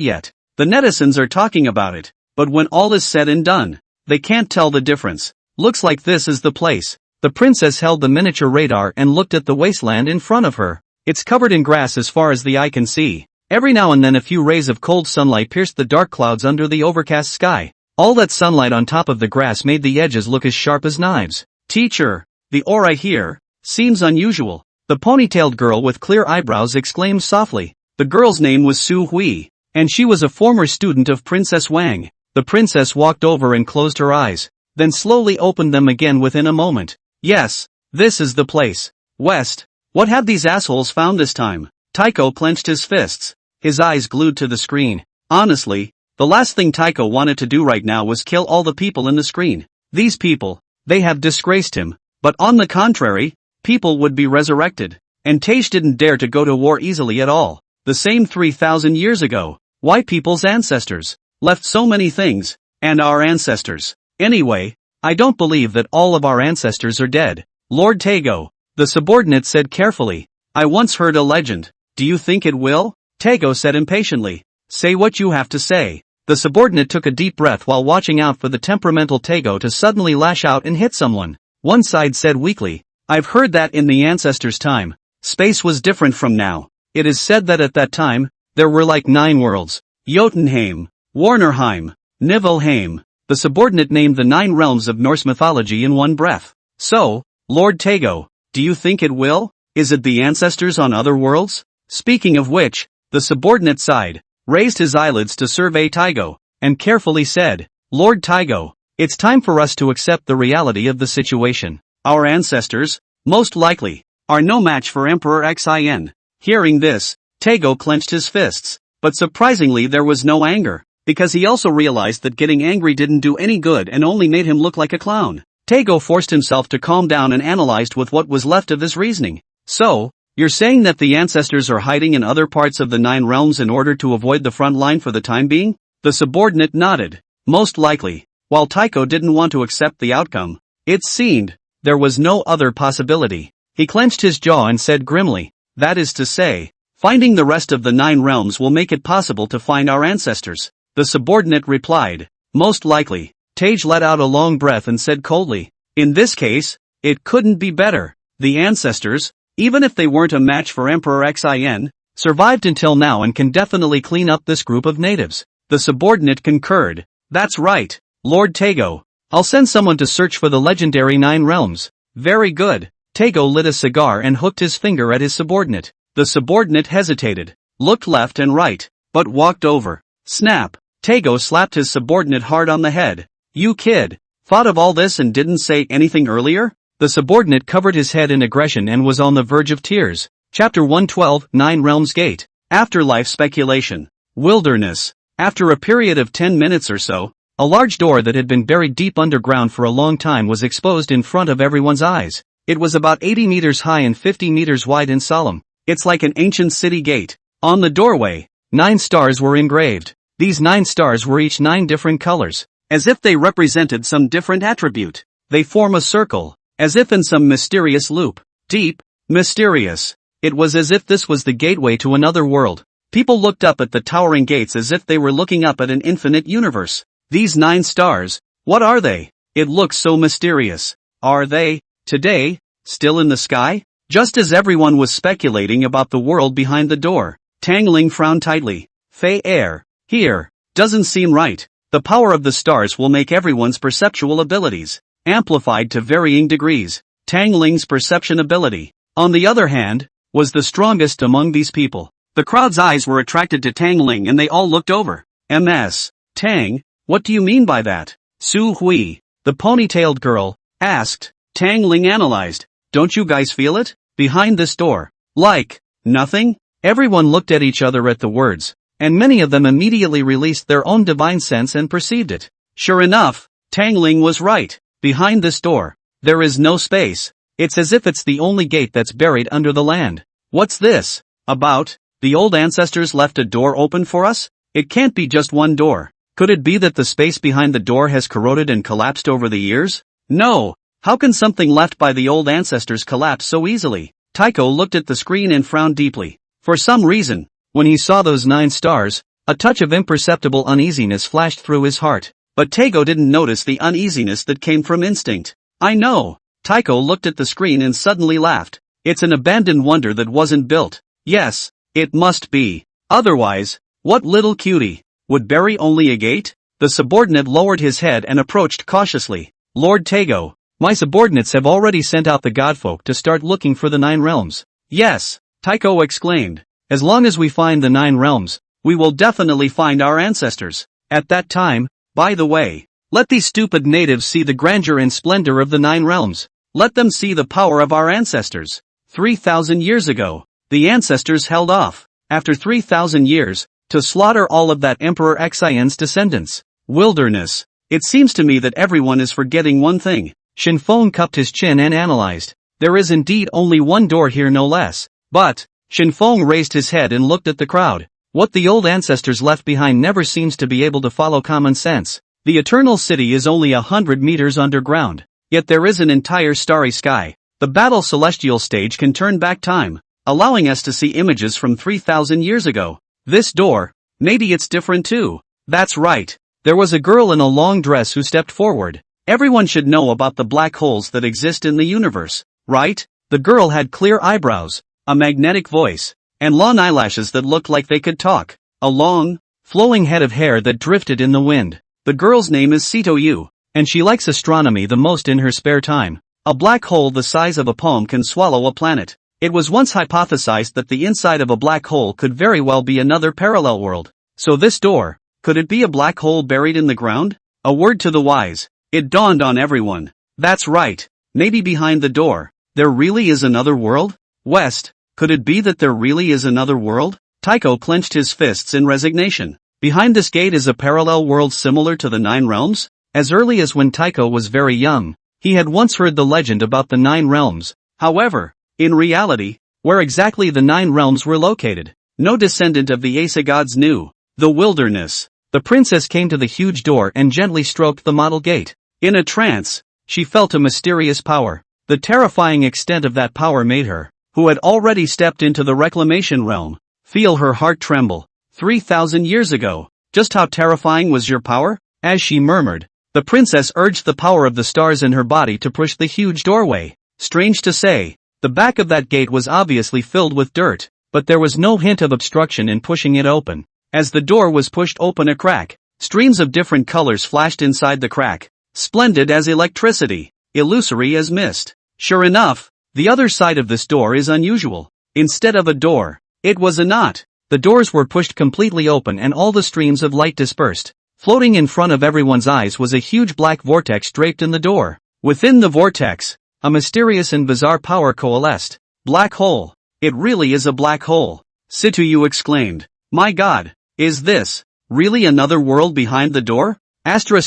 yet. The netizens are talking about it, but when all is said and done, they can't tell the difference. Looks like this is the place. The princess held the miniature radar and looked at the wasteland in front of her. It's covered in grass as far as the eye can see. Every now and then a few rays of cold sunlight pierced the dark clouds under the overcast sky. All that sunlight on top of the grass made the edges look as sharp as knives. Teacher, the aura here seems unusual. The ponytailed girl with clear eyebrows exclaimed softly. The girl's name was Su Hui, and she was a former student of Princess Wang. The princess walked over and closed her eyes, then slowly opened them again within a moment. Yes, this is the place. West. What had these assholes found this time? Tycho clenched his fists, his eyes glued to the screen. Honestly, the last thing Tycho wanted to do right now was kill all the people in the screen. These people, they have disgraced him. But on the contrary, people would be resurrected. And Tage didn't dare to go to war easily at all. The same 3,000 years ago. Why people's ancestors left so many things, and our ancestors. Anyway, I don't believe that all of our ancestors are dead. Lord Tago, the subordinate said carefully. I once heard a legend. Do you think it will? Tago said impatiently. Say what you have to say. The subordinate took a deep breath while watching out for the temperamental Tago to suddenly lash out and hit someone. One side said weakly, I've heard that in the ancestors' time, space was different from now. It is said that at that time, there were like 9 worlds. Jotunheim, Warnerheim, Niflheim. The subordinate named the 9 realms of Norse mythology in one breath. So, Lord Tago, do you think it will? Is it the ancestors on other worlds? Speaking of which, the subordinate sighed, raised his eyelids to survey Tygo, and carefully said, Lord Tygo, it's time for us to accept the reality of the situation. Our ancestors, most likely, are no match for Emperor Xin. Hearing this, Tago clenched his fists, but surprisingly there was no anger, because he also realized that getting angry didn't do any good and only made him look like a clown. Tago forced himself to calm down and analyzed with what was left of his reasoning. So, you're saying that the ancestors are hiding in other parts of the 9 realms in order to avoid the front line for the time being? The subordinate nodded. Most likely. While Tycho didn't want to accept the outcome, it seemed there was no other possibility. He clenched his jaw and said grimly, that is to say, finding the rest of the 9 realms will make it possible to find our ancestors. The subordinate replied, most likely. Tage let out a long breath and said coldly, in this case, it couldn't be better. The ancestors, even if they weren't a match for Emperor Xin, survived until now and can definitely clean up this group of natives. The subordinate concurred. That's right, Lord Tago. I'll send someone to search for the legendary 9 realms. Very good. Tago lit a cigar and hooked his finger at his subordinate. The subordinate hesitated, looked left and right, but walked over. Snap. Tago slapped his subordinate hard on the head. You kid, thought of all this and didn't say anything earlier? The subordinate covered his head in aggression and was on the verge of tears. Chapter 112, 9 Realms Gate. Afterlife speculation. Wilderness. After a period of 10 minutes or so, a large door that had been buried deep underground for a long time was exposed in front of everyone's eyes. It was about 80 meters high and 50 meters wide and solemn. It's like an ancient city gate. On the doorway, 9 stars were engraved. These 9 stars were each 9 different colors, as if they represented some different attribute. They form a circle, as if in some mysterious loop. Deep, mysterious. It was as if this was the gateway to another world. People looked up at the towering gates as if they were looking up at an infinite universe. These 9 stars, what are they? It looks so mysterious. Are they, today, still in the sky? Just as everyone was speculating about the world behind the door, Tang Ling frowned tightly. Fei Air, here, doesn't seem right. The power of the stars will make everyone's perceptual abilities amplified to varying degrees. Tang Ling's perception ability, on the other hand, was the strongest among these people. The crowd's eyes were attracted to Tang Ling and they all looked over. Ms. Tang, what do you mean by that? Su Hui, the ponytailed girl, asked. Tang Ling analyzed. Don't you guys feel it? Behind this door. Like, nothing? Everyone looked at each other at the words, and many of them immediately released their own divine sense and perceived it. Sure enough, Tang Ling was right. Behind this door, there is no space. It's as if it's the only gate that's buried under the land. What's this about? The old ancestors left a door open for us? It can't be just one door. Could it be that the space behind the door has corroded and collapsed over the years? No. How can something left by the old ancestors collapse so easily? Tycho looked at the screen and frowned deeply. For some reason, when he saw those 9 stars, a touch of imperceptible uneasiness flashed through his heart. But Tago didn't notice the uneasiness that came from instinct. I know. Tycho looked at the screen and suddenly laughed. It's an abandoned wonder that wasn't built. Yes, it must be. Otherwise, what little cutie would bury only a gate? The subordinate lowered his head and approached cautiously. Lord Tago, my subordinates have already sent out the godfolk to start looking for the 9 realms. Yes, Tycho exclaimed. As long as we find the 9 realms, we will definitely find our ancestors. At that time, by the way, let these stupid natives see the grandeur and splendor of the 9 realms. Let them see the power of our ancestors. 3,000 years ago, the ancestors held off, after 3,000 years, to slaughter all of that Emperor Xian's descendants. Wilderness. It seems to me that everyone is forgetting one thing. Shinfeng cupped his chin and analyzed. There is indeed only one door here, no less. But, Shinfeng raised his head and looked at the crowd. What the old ancestors left behind never seems to be able to follow common sense. The Eternal City is only 100 meters underground. Yet there is an entire starry sky. The battle celestial stage can turn back time, allowing us to see images from 3,000 years ago. This door, maybe it's different too. That's right. There was a girl in a long dress who stepped forward. Everyone should know about the black holes that exist in the universe, right? The girl had clear eyebrows, a magnetic voice, and long eyelashes that looked like they could talk. A long, flowing head of hair that drifted in the wind. The girl's name is Sito Yu, and she likes astronomy the most in her spare time. A black hole the size of a palm can swallow a planet. It was once hypothesized that the inside of a black hole could very well be another parallel world. So this door, could it be a black hole buried in the ground? A word to the wise. It dawned on everyone. That's right. Maybe behind the door, there really is another world? West, could it be that there really is another world? Tycho clenched his fists in resignation. Behind this gate is a parallel world similar to the 9 realms? As early as when Tycho was very young, he had once heard the legend about the 9 realms. However, in reality, where exactly the 9 realms were located, no descendant of the Asa gods knew. The wilderness. The princess came to the huge door and gently stroked the model gate. In a trance, she felt a mysterious power. The terrifying extent of that power made her, who had already stepped into the reclamation realm, feel her heart tremble. 3,000 years ago, just how terrifying was your power? As she murmured, the princess urged the power of the stars in her body to push the huge doorway. Strange to say, the back of that gate was obviously filled with dirt, but there was no hint of obstruction in pushing it open. As the door was pushed open a crack, streams of different colors flashed inside the crack, splendid as electricity, illusory as mist. Sure enough, the other side of this door is unusual. Instead of a door, it was a knot. The doors were pushed completely open and all the streams of light dispersed. Floating in front of everyone's eyes was a huge black vortex draped in the door. Within the vortex, a mysterious and bizarre power coalesced. Black hole. It really is a black hole. Situyu exclaimed. My God. Is this really another world behind the door? I sense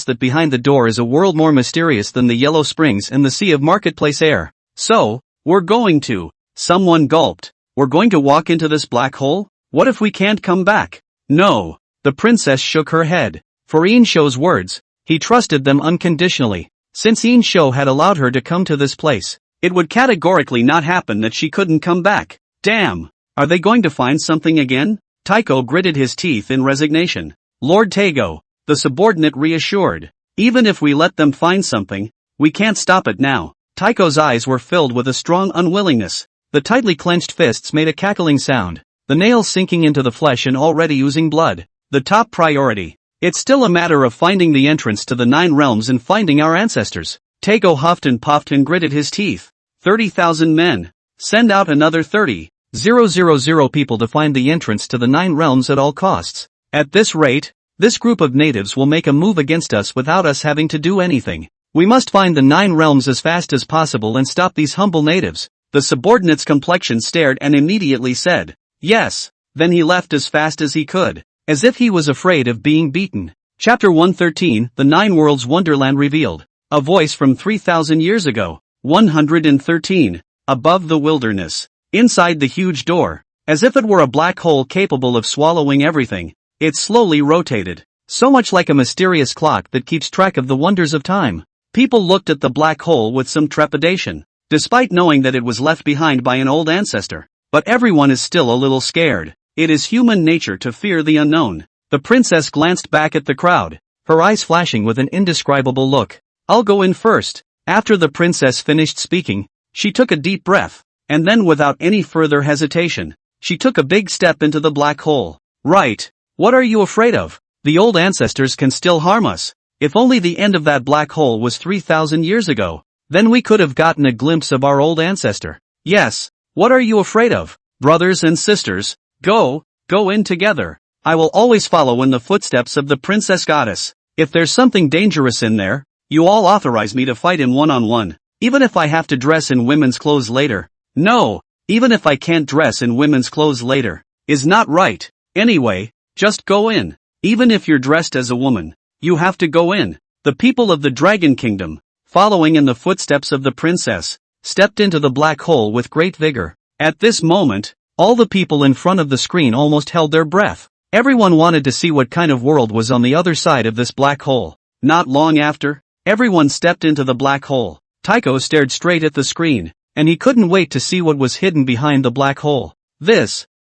that behind the door is a world more mysterious than the Yellow Springs and the Sea of Marketplace air. So, we're going to. Someone gulped. We're going to walk into this black hole? What if we can't come back? No. The princess shook her head. For Yin Shou's words, he trusted them unconditionally. Since Yin Shou had allowed her to come to this place, it would categorically not happen that she couldn't come back. Damn. Are they going to find something again? Tycho gritted his teeth in resignation. Lord Tago, the subordinate reassured. Even if we let them find something, we can't stop it now. Tycho's eyes were filled with a strong unwillingness. The tightly clenched fists made a cackling sound, the nails sinking into the flesh and already oozing blood. The top priority. It's still a matter of finding the entrance to the 9 realms and finding our ancestors. Tago huffed and puffed and gritted his teeth. 30,000 men. Send out another 30,000 people to find the entrance to the 9 realms at all costs. At this rate, this group of natives will make a move against us without us having to do anything. We must find the 9 realms as fast as possible and stop these humble natives. The subordinate's complexion stared and immediately said, yes. Then he left as fast as he could, as if he was afraid of being beaten. Chapter 113, The 9 Worlds Wonderland Revealed. A voice from 3,000 years ago. 113. Above the wilderness. Inside the huge door, as if it were a black hole capable of swallowing everything, it slowly rotated, so much like a mysterious clock that keeps track of the wonders of time. People looked at the black hole with some trepidation, despite knowing that it was left behind by an old ancestor. But everyone is still a little scared. It is human nature to fear the unknown. The princess glanced back at the crowd, her eyes flashing with an indescribable look. I'll go in first. After the princess finished speaking, she took a deep breath, and then without any further hesitation, she took a big step into the black hole. Right. What are you afraid of? The old ancestors can still harm us. If only the end of that black hole was 3,000 years ago, then we could have gotten a glimpse of our old ancestor. Yes. What are you afraid of? Brothers and sisters, go in together. I will always follow in the footsteps of the princess goddess. If there's something dangerous in there, you all authorize me to fight him one-on-one, even if I have to dress in women's clothes later. No, even if I can't dress in women's clothes later, is not right. Anyway, just go in. Even if you're dressed as a woman, you have to go in. The people of the Dragon Kingdom, following in the footsteps of the princess, stepped into the black hole with great vigor. At this moment, all the people in front of the screen almost held their breath. Everyone wanted to see what kind of world was on the other side of this black hole. Not long after, everyone stepped into the black hole. Tycho stared straight at the screen, and he couldn't wait to see what was hidden behind the black hole.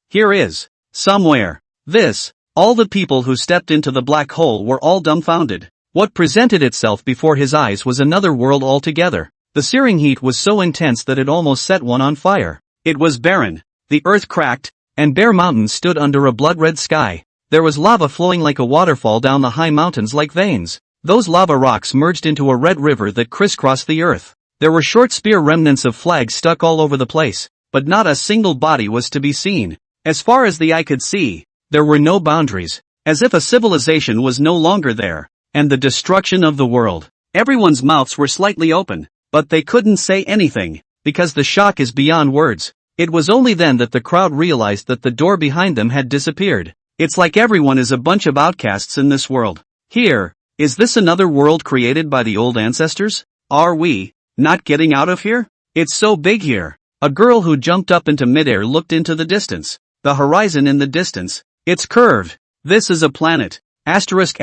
Here is, somewhere. All the people who stepped into the black hole were all dumbfounded. What presented itself before his eyes was another world altogether. The searing heat was so intense that it almost set one on fire. It was barren. The earth cracked, and bare mountains stood under a blood-red sky. There was lava flowing like a waterfall down the high mountains like veins. Those lava rocks merged into a red river that crisscrossed the earth. There were short spear remnants of flags stuck all over the place, but not a single body was to be seen. As far as the eye could see, there were no boundaries, as if a civilization was no longer there, and the destruction of the world. Everyone's mouths were slightly open, but they couldn't say anything, because the shock is beyond words. It was only then that the crowd realized that the door behind them had disappeared. It's like everyone is a bunch of outcasts in this world. Is this another world created by the old ancestors? Are we not getting out of here? It's so big here. A girl who jumped up into midair looked into the distance. The horizon in the distance. It's curved. This is a planet. Asterisk.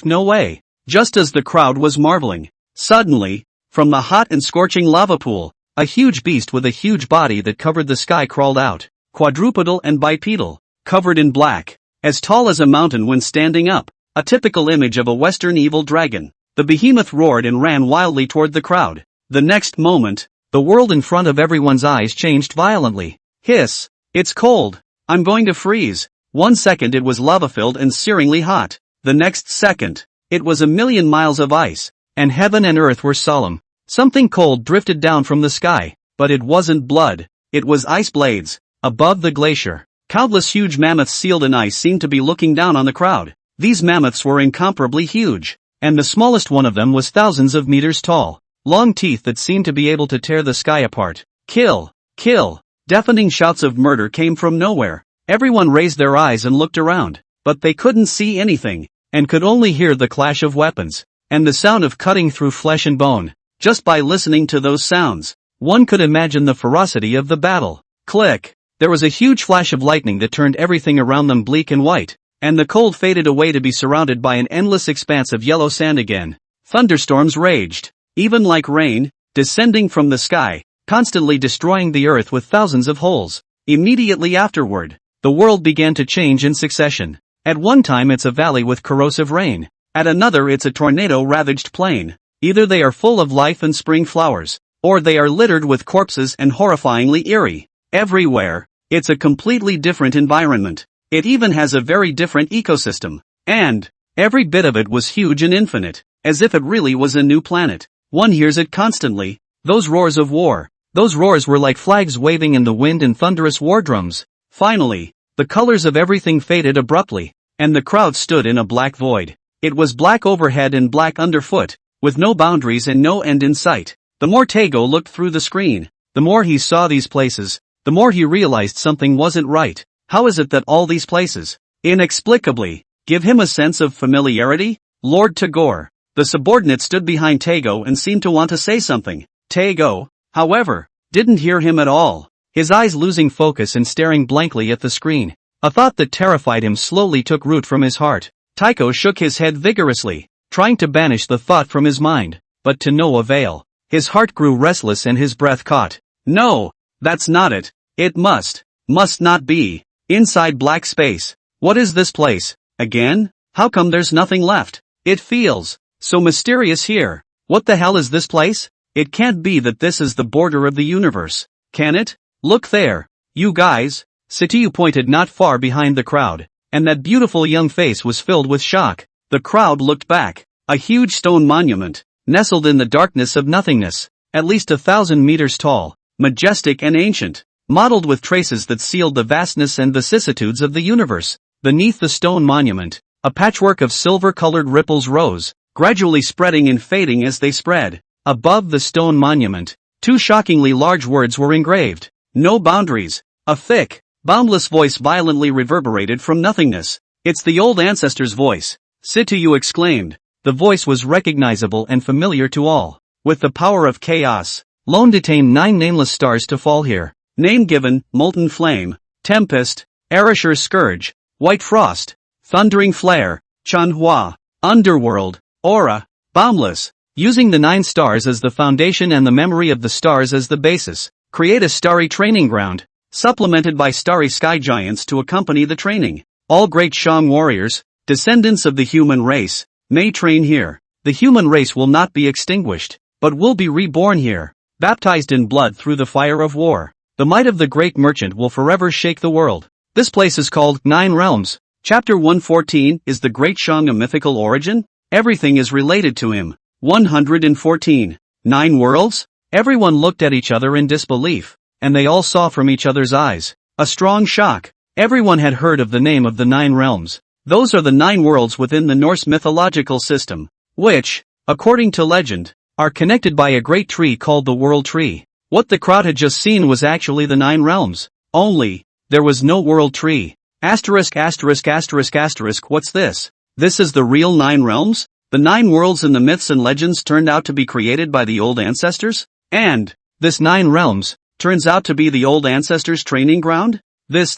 No way. Just as the crowd was marveling, suddenly, from the hot and scorching lava pool, a huge beast with a huge body that covered the sky crawled out. Quadrupedal and bipedal, covered in black, as tall as a mountain when standing up. A typical image of a Western evil dragon. The behemoth roared and ran wildly toward the crowd. The next moment, the world in front of everyone's eyes changed violently. Hiss! It's cold. I'm going to freeze. 1 second it was lava-filled and searingly hot. The next second, it was a million miles of ice, and heaven and earth were solemn. Something cold drifted down from the sky, but it wasn't blood. It was ice blades. Above the glacier, countless huge mammoths sealed in ice seemed to be looking down on the crowd. These mammoths were incomparably huge, and the smallest one of them was thousands of meters tall. Long teeth that seemed to be able to tear the sky apart. Kill! Kill! Deafening shouts of murder came from nowhere. Everyone raised their eyes and looked around, but they couldn't see anything, and could only hear the clash of weapons, and the sound of cutting through flesh and bone. Just by listening to those sounds, one could imagine the ferocity of the battle. Click! There was a huge flash of lightning that turned everything around them bleak and white, and the cold faded away to be surrounded by an endless expanse of yellow sand again. Thunderstorms raged, even like rain, descending from the sky, constantly destroying the earth with thousands of holes. Immediately afterward, the world began to change in succession. At one time it's a valley with corrosive rain. At another it's a tornado-ravaged plain. Either they are full of life and spring flowers, or they are littered with corpses and horrifyingly eerie. Everywhere, it's a completely different environment. It even has a very different ecosystem. And every bit of it was huge and infinite, as if it really was a new planet. One hears it constantly. Those roars of war. Those roars were like flags waving in the wind and thunderous war drums. Finally, the colors of everything faded abruptly, and the crowd stood in a black void. It was black overhead and black underfoot, with no boundaries and no end in sight. The more Tago looked through the screen, the more he saw these places, the more he realized something wasn't right. How is it that all these places, inexplicably, give him a sense of familiarity? Lord Tagore. The subordinate stood behind Tago and seemed to want to say something. Tago, however, didn't hear him at all, his eyes losing focus and staring blankly at the screen. A thought that terrified him slowly took root from his heart. Tycho shook his head vigorously, trying to banish the thought from his mind, but to no avail. His heart grew restless and his breath caught. No, that's not it. It must not be. Inside black space. What is this place? Again? How come there's nothing left? It feels so mysterious here? What the hell is this place? It can't be that this is the border of the universe, can it? Look there. You guys. Sitiyu pointed not far behind the crowd, and that beautiful young face was filled with shock. The crowd looked back. A huge stone monument, nestled in the darkness of nothingness, at least 1,000 meters tall, majestic and ancient, modeled with traces that sealed the vastness and vicissitudes of the universe. Beneath the stone monument, a patchwork of silver-colored ripples rose, gradually spreading and fading as they spread. Above the stone monument, two shockingly large words were engraved. No boundaries. A thick, boundless voice violently reverberated from nothingness. It's the old ancestor's voice, Sitiyu exclaimed. The voice was recognizable and familiar to all. With the power of chaos, Lone detained 9 nameless stars to fall here. Name given: Molten Flame, Tempest, Erisher's Scourge, White Frost, Thundering Flare, Chanhua, Underworld, Aura, Boundless. Using the 9 stars as the foundation and the memory of the stars as the basis, create a starry training ground, supplemented by starry sky giants to accompany the training. All great Shang warriors, descendants of the human race, may train here. The human race will not be extinguished, but will be reborn here, baptized in blood through the fire of war. The might of the great merchant will forever shake the world. This place is called 9 Realms. Chapter 114, Is the Great Shang a mythical origin? Everything is related to him. 114. 9 worlds? Everyone looked at each other in disbelief, and they all saw from each other's eyes a strong shock. Everyone had heard of the name of the 9 realms. Those are the 9 worlds within the Norse mythological system, which, according to legend, are connected by a great tree called the World Tree. What the crowd had just seen was actually the 9 realms. Only, there was no World Tree. What's this? This is the real 9 realms? The 9 worlds in the myths and legends turned out to be created by the old ancestors? And, this 9 realms, turns out to be the old ancestors' training ground? This.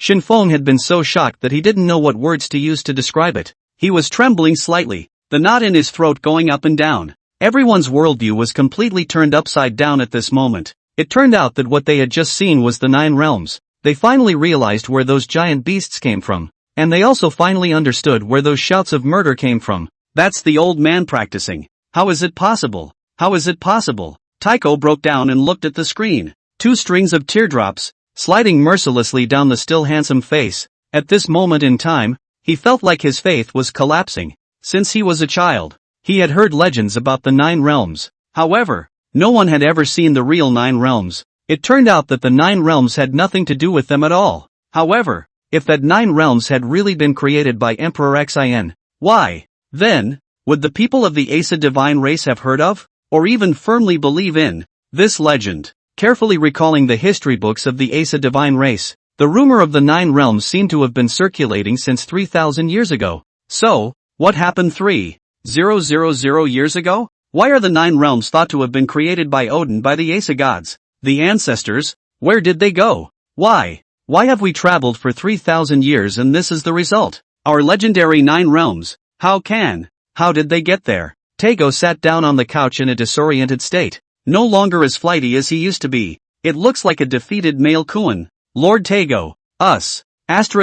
Shinfeng had been so shocked that he didn't know what words to use to describe it. He was trembling slightly, the knot in his throat going up and down. Everyone's worldview was completely turned upside down at this moment. It turned out that what they had just seen was the 9 realms. They finally realized where those giant beasts came from. And they also finally understood where those shouts of murder came from. That's the old man practicing. How is it possible? How is it possible? Tycho broke down and looked at the screen. 2 strings of teardrops, sliding mercilessly down the still handsome face. At this moment in time, he felt like his faith was collapsing. Since he was a child, he had heard legends about the 9 realms. However, no one had ever seen the real 9 realms. It turned out that the 9 realms had nothing to do with them at all. However, if that 9 realms had really been created by Emperor Xin, why, then, would the people of the Asa divine race have heard of, or even firmly believe in, this legend? Carefully recalling the history books of the Asa divine race, the rumor of the 9 realms seemed to have been circulating since 3,000 years ago. So, what happened 3,000 years ago? Why are the 9 realms thought to have been created by Odin by the Asa gods? The ancestors, where did they go? Why? Why have we traveled for 3,000 years and this is the result? Our legendary 9 realms. How did they get there? Tago sat down on the couch in a disoriented state, no longer as flighty as he used to be. It looks like a defeated male Kuan. Lord Tago, us. Off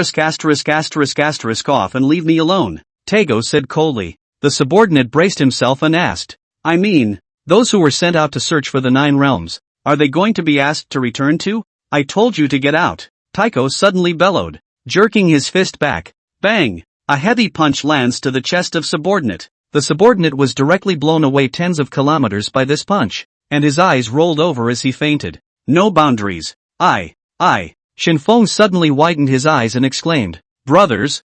and leave me alone. Tago said coldly. The subordinate braced himself and asked, I mean, those who were sent out to search for the 9 realms, are they going to be asked to return to? I told you to get out. Tycho suddenly bellowed, jerking his fist back. Bang! A heavy punch lands to the chest of subordinate. The subordinate was directly blown away tens of kilometers by this punch, and his eyes rolled over as he fainted. No boundaries. Shinfeng suddenly widened his eyes and exclaimed, Brothers,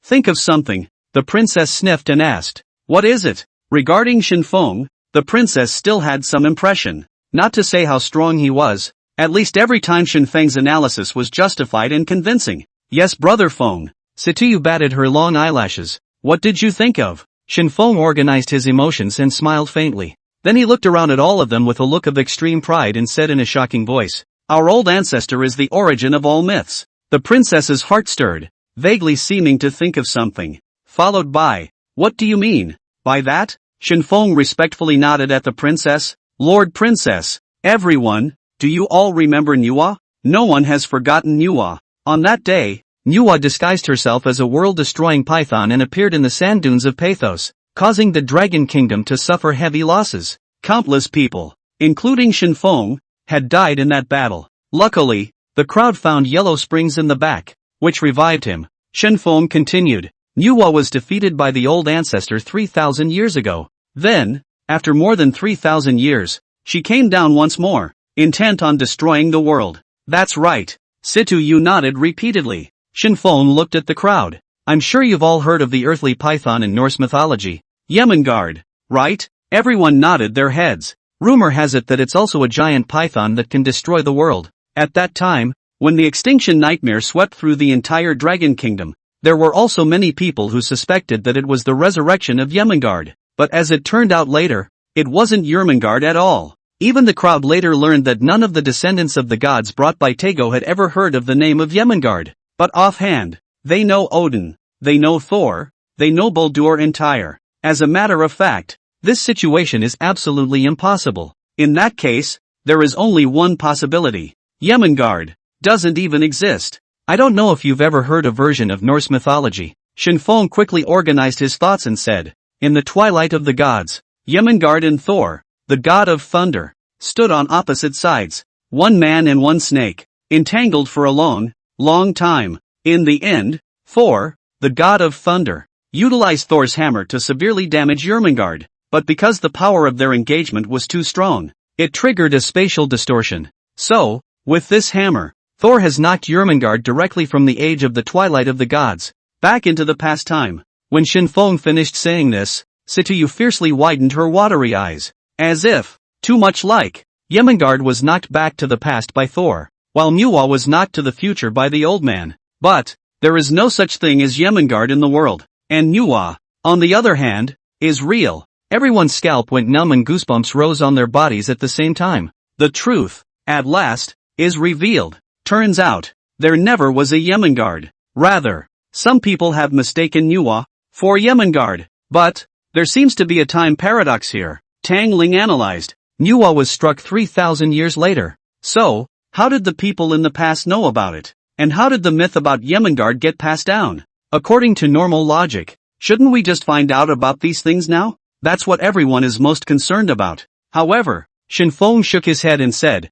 think of something. The princess sniffed and asked, What is it? Regarding Shinfeng, the princess still had some impression. Not to say how strong he was, at least every time Shinfeng's analysis was justified and convincing. Yes, brother Feng. Sitiyu batted her long eyelashes. What did you think of? Shinfeng organized his emotions and smiled faintly. Then he looked around at all of them with a look of extreme pride and said in a shocking voice, Our old ancestor is the origin of all myths. The princess's heart stirred, vaguely seeming to think of something. Followed by, What do you mean by that? Shinfeng respectfully nodded at the princess. Lord Princess, everyone, do you all remember Nuwa? No one has forgotten Nuwa. On that day, Nuwa disguised herself as a world-destroying python and appeared in the sand dunes of Pathos. causing the Dragon Kingdom to suffer heavy losses. Countless people, including Shenfeng, had died in that battle. Luckily, the crowd found yellow springs in the back, which revived him. Shenfeng continued. Nuwa was defeated by the old ancestor 3,000 years ago. Then, after more than 3,000 years, she came down once more, intent on destroying the world. That's right. Situ Yu nodded repeatedly. Shenfeng looked at the crowd. I'm sure you've all heard of the earthly python in Norse mythology. Jemengard, right? Everyone nodded their heads. Rumor has it that it's also a giant python that can destroy the world. At that time, when the extinction nightmare swept through the entire Dragon Kingdom, there were also many people who suspected that it was the resurrection of Jemengard. But as it turned out later, it wasn't Jemengard at all. Even the crowd later learned that none of the descendants of the gods brought by Tego had ever heard of the name of Jemengard. But offhand, they know Odin, they know Thor, they know Baldur and Tyr. As a matter of fact, this situation is absolutely impossible. In that case, there is only one possibility. Jemengard doesn't even exist. I don't know if you've ever heard a version of Norse mythology. Shenfeng quickly organized his thoughts and said, in the twilight of the gods, Jemengard and Thor, the god of thunder, stood on opposite sides, one man and one snake, entangled for a long, long time. In the end, Thor, the god of thunder, utilized Thor's hammer to severely damage Jemengard, but because the power of their engagement was too strong, it triggered a spatial distortion. So, with this hammer, Thor has knocked Jemengard directly from the age of the twilight of the gods, back into the past time. When Shenfeng finished saying this, Situyu fiercely widened her watery eyes, as if, too much like, Jemengard was knocked back to the past by Thor, while Nuwa was knocked to the future by the old man. But, there is no such thing as Jemengard in the world, and Nuwa, on the other hand, is real. Everyone's scalp went numb and goosebumps rose on their bodies at the same time. The truth, at last, is revealed. Turns out, there never was a Jemengard. Rather, some people have mistaken Nuwa for Jemengard. But, there seems to be a time paradox here. Tang Ling analyzed. Nuwa was struck 3,000 years later. So, how did the people in the past know about it? And how did the myth about Jemengard get passed down? According to normal logic, shouldn't we just find out about these things now? That's what everyone is most concerned about. However, Shenfeng shook his head and said,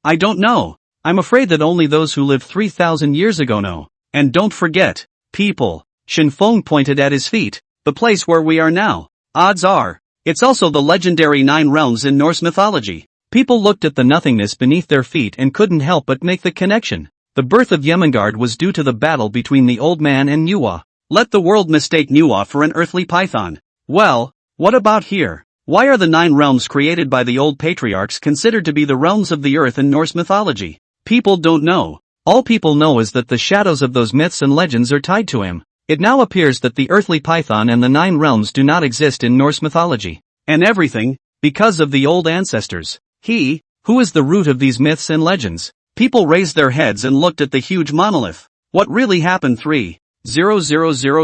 I don't know. I'm afraid that only those who lived 3,000 years ago know. And don't forget, people. Shenfeng pointed at his feet, the place where we are now. Odds are, it's also the legendary 9 realms in Norse mythology. People looked at the nothingness beneath their feet and couldn't help but make the connection. The birth of Jemengard was due to the battle between the old man and Nuwa. Let the world mistake Nuwa for an earthly python. Well, what about here? Why are the 9 realms created by the old patriarchs considered to be the realms of the earth in Norse mythology? People don't know. All people know is that the shadows of those myths and legends are tied to him. It now appears that the earthly python and the 9 realms do not exist in Norse mythology. And everything, because of the old ancestors. He, who is the root of these myths and legends. People raised their heads and looked at the huge monolith. What really happened 3,000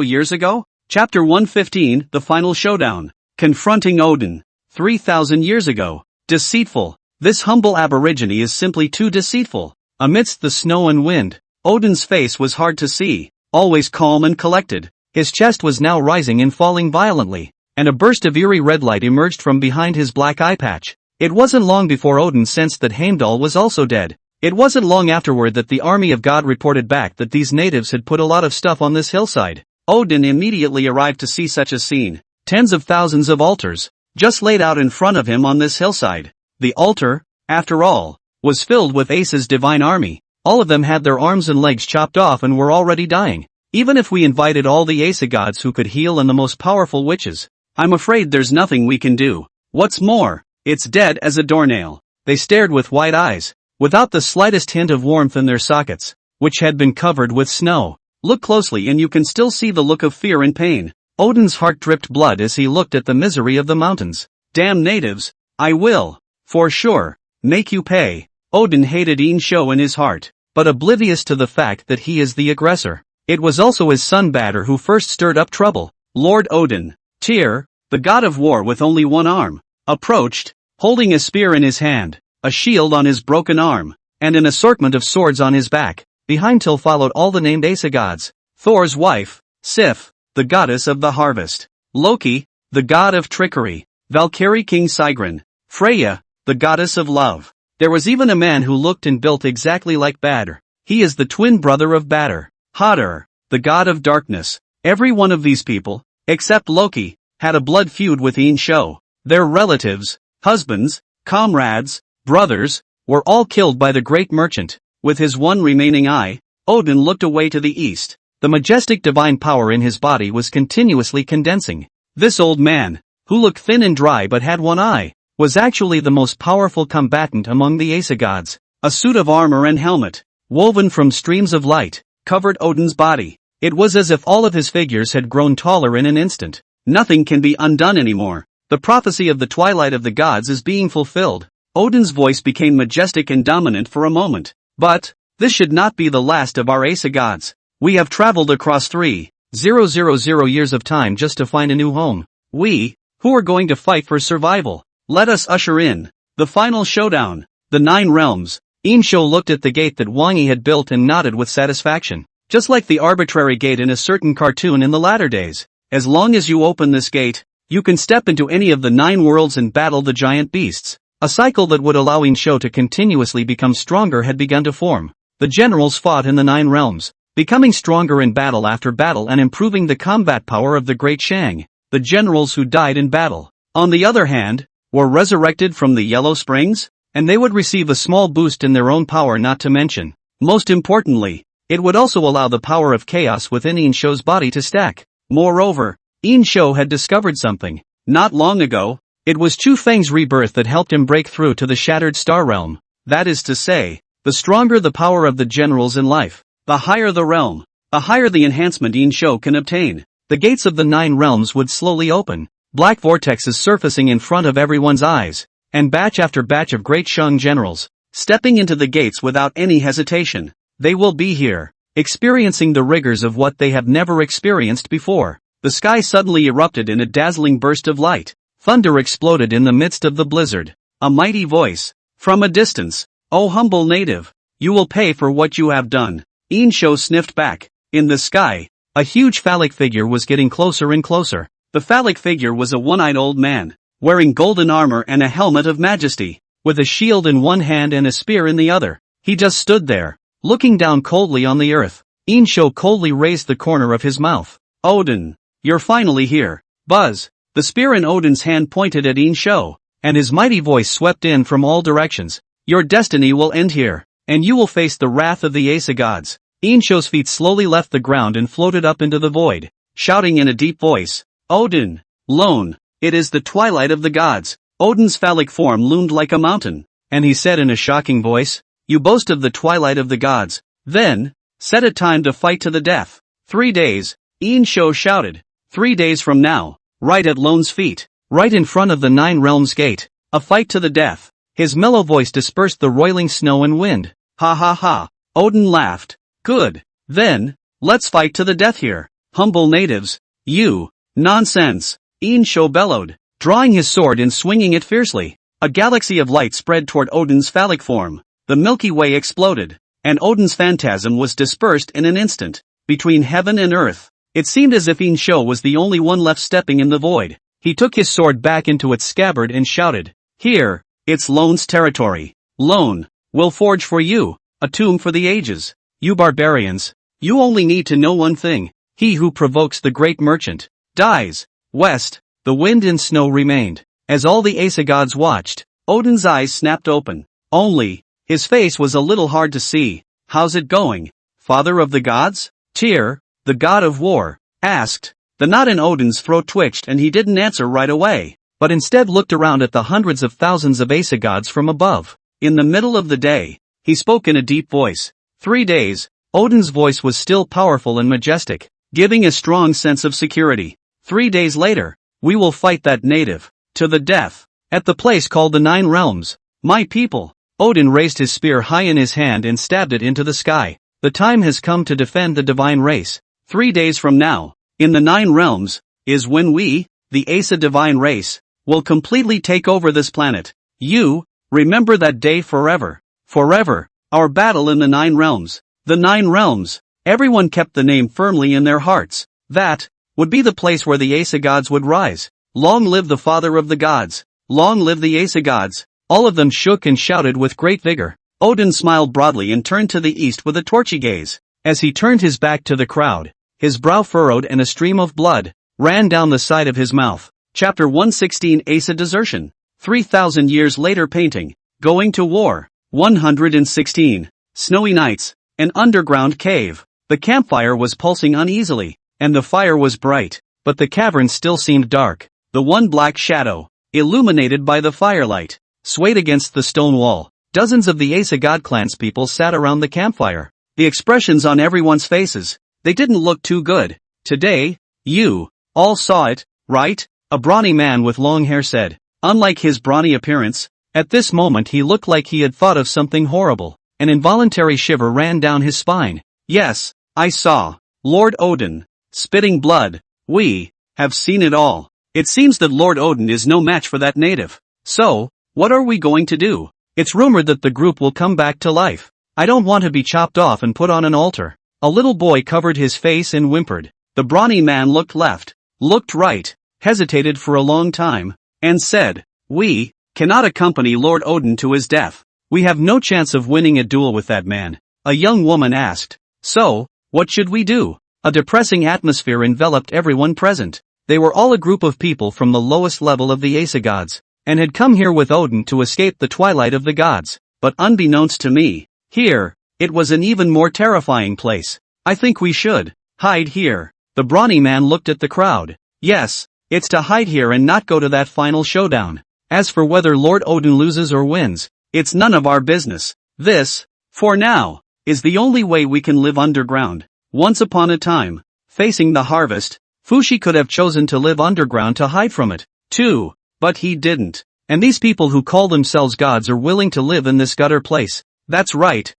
years ago? Chapter 115, The Final Showdown. Confronting Odin. 3,000 years ago. Deceitful. This humble aborigine is simply too deceitful. Amidst the snow and wind, Odin's face was hard to see, always calm and collected. His chest was now rising and falling violently, and a burst of eerie red light emerged from behind his black eye patch. It wasn't long before Odin sensed that Heimdall was also dead. It wasn't long afterward that the army of God reported back that these natives had put a lot of stuff on this hillside. Odin immediately arrived to see such a scene. Tens of thousands of altars, just laid out in front of him on this hillside. The altar, after all, was filled with Asa's divine army. All of them had their arms and legs chopped off and were already dying. Even if we invited all the Asa gods who could heal and the most powerful witches, I'm afraid there's nothing we can do. What's more, it's dead as a doornail. They stared with wide eyes, without the slightest hint of warmth in their sockets, which had been covered with snow. Look closely and you can still see the look of fear and pain. Odin's heart dripped blood as he looked at the misery of the mountains. Damn natives, I will, for sure, make you pay. Odin hated Yin Shou in his heart, but oblivious to the fact that he is the aggressor. It was also his son Badr who first stirred up trouble. Lord Odin, Tyr, the god of war with only one arm, approached, holding a spear in his hand, a shield on his broken arm, and an assortment of swords on his back. Behind Till followed all the named Asa gods. Thor's wife, Sif, the goddess of the harvest. Loki, the god of trickery. Valkyrie king Sigrun. Freya, the goddess of love. There was even a man who looked and built exactly like Badr. He is the twin brother of Badr. Hadr, the god of darkness. Every one of these people, except Loki, had a blood feud with Yin Shou. Their relatives, husbands, comrades, brothers, were all killed by the great merchant. With his one remaining eye, Odin looked away to the east. The majestic divine power in his body was continuously condensing. This old man, who looked thin and dry but had one eye, was actually the most powerful combatant among the Aesa gods. A suit of armor and helmet, woven from streams of light, covered Odin's body. It was as if all of his figures had grown taller in an instant. Nothing can be undone anymore. The prophecy of the twilight of the gods is being fulfilled. Odin's voice became majestic and dominant for a moment. But, this should not be the last of our Aesa gods. We have traveled across 3,000 years of time just to find a new home. We, who are going to fight for survival. Let us usher in the final showdown. The 9 realms. Yin Shou looked at the gate that Wang Yi had built and nodded with satisfaction. Just like the arbitrary gate in a certain cartoon in the latter days. As long as you open this gate, you can step into any of the 9 worlds and battle the giant beasts. A cycle that would allow Yin Shou to continuously become stronger had begun to form. The generals fought in the 9 realms, becoming stronger in battle after battle and improving the combat power of the Great Shang. The generals who died in battle, on the other hand, were resurrected from the Yellow Springs, and they would receive a small boost in their own power, not to mention, most importantly, it would also allow the power of chaos within Yin Shou's body to stack. Moreover, Yin Shou had discovered something. Not long ago, it was Chu Feng's rebirth that helped him break through to the shattered star realm. That is to say, the stronger the power of the generals in life, the higher the realm, the higher the enhancement Yin Shou can obtain. The gates of the 9 realms would slowly open, black vortexes surfacing in front of everyone's eyes, and batch after batch of Great Shang generals, stepping into the gates without any hesitation. They will be here, experiencing the rigors of what they have never experienced before. The sky suddenly erupted in a dazzling burst of light. Thunder exploded in the midst of the blizzard. A mighty voice, from a distance, "O humble native, you will pay for what you have done." Yin Shou sniffed back. In the sky, a huge phallic figure was getting closer and closer. The phallic figure was a one-eyed old man, wearing golden armor and a helmet of majesty, with a shield in one hand and a spear in the other. He just stood there, looking down coldly on the earth. Yin Shou coldly raised the corner of his mouth. "Odin, you're finally here." Buzz. The spear in Odin's hand pointed at Yin Shou, and his mighty voice swept in from all directions. "Your destiny will end here, and you will face the wrath of the Aesa gods." Yin Shou's feet slowly left the ground and floated up into the void, shouting in a deep voice, "Odin, lone, it is the twilight of the gods." Odin's phallic form loomed like a mountain, and he said in a shocking voice, "You boast of the twilight of the gods. Then, set a time to fight to the death." 3 days, Yin Shou shouted. 3 days from now. Right at Lone's feet, right in front of the 9 realms gate. A fight to the death. His mellow voice dispersed the roiling snow and wind. "Ha ha ha." Odin laughed. "Good. Then, let's fight to the death here. Humble natives. You." "Nonsense." Yin Shou bellowed, drawing his sword and swinging it fiercely. A galaxy of light spread toward Odin's phallic form. The Milky Way exploded, and Odin's phantasm was dispersed in an instant. Between heaven and earth, it seemed as if Yin Shou was the only one left stepping in the void. He took his sword back into its scabbard and shouted, "Here, it's Lone's territory. Lone, will forge for you a tomb for the ages. You barbarians, you only need to know one thing. He who provokes the great merchant, dies." West, the wind and snow remained. As all the Aesa gods watched, Odin's eyes snapped open. Only, his face was a little hard to see. "How's it going, father of the gods?" Tyr, the god of war, asked. The knot in Odin's throat twitched and he didn't answer right away, but instead looked around at the hundreds of thousands of Aesa gods from above. In the middle of the day, he spoke in a deep voice. 3 days, Odin's voice was still powerful and majestic, giving a strong sense of security. 3 days later, we will fight that native, to the death, at the place called the 9 realms. My people. Odin raised his spear high in his hand and stabbed it into the sky. The time has come to defend the divine race. 3 days from now, in the 9 realms, is when we, the Aesa divine race, will completely take over this planet. You, remember that day forever. Forever, our battle in the 9 realms. The 9 realms. Everyone kept the name firmly in their hearts. That would be the place where the Aesa gods would rise. Long live the father of the gods! Long live the Aesa gods! All of them shook and shouted with great vigor. Odin smiled broadly and turned to the east with a torchy gaze. As he turned his back to the crowd, his brow furrowed and a stream of blood ran down the side of his mouth. Chapter 116 Aesa Desertion. 3,000 years later painting. Going to war. 116. Snowy nights. An underground cave. The campfire was pulsing uneasily, and the fire was bright, but the cavern still seemed dark. The one black shadow, illuminated by the firelight, swayed against the stone wall. Dozens of the Aesa god clanspeople sat around the campfire. The expressions on everyone's faces, they didn't look too good. Today, you all saw it, right? A brawny man with long hair said. Unlike his brawny appearance, at this moment he looked like he had thought of something horrible. An involuntary shiver ran down his spine. Yes, I saw. Lord Odin, spitting blood. We have seen it all. It seems that Lord Odin is no match for that native. So, what are we going to do? It's rumored that the group will come back to life. I don't want to be chopped off and put on an altar. A little boy covered his face and whimpered. The brawny man looked left, looked right, hesitated for a long time, and said, We cannot accompany Lord Odin to his death. We have no chance of winning a duel with that man. A young woman asked. So, what should we do? A depressing atmosphere enveloped everyone present. They were all a group of people from the lowest level of the Aesa gods, and had come here with Odin to escape the twilight of the gods. But unbeknownst to me, here, it was an even more terrifying place. I think we should hide here. The brawny man looked at the crowd. Yes, it's to hide here and not go to that final showdown. As for whether Lord Odin loses or wins, it's none of our business. This, for now, is the only way we can live underground. Once upon a time, facing the harvest, Fushi could have chosen to live underground to hide from it, too, but he didn't. And these people who call themselves gods are willing to live in this gutter place. That's right,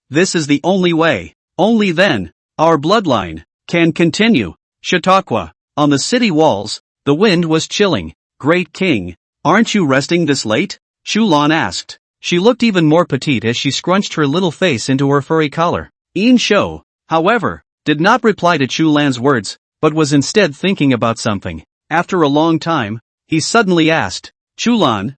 this is the only way. Only then, our bloodline can continue. Chautauqua. On the city walls, the wind was chilling. Great King, aren't you resting this late? Shulan asked. She looked even more petite as she scrunched her little face into her furry collar. Yin Shou, however, did not reply to Chulan's words, but was instead thinking about something. After a long time, he suddenly asked, Chulan,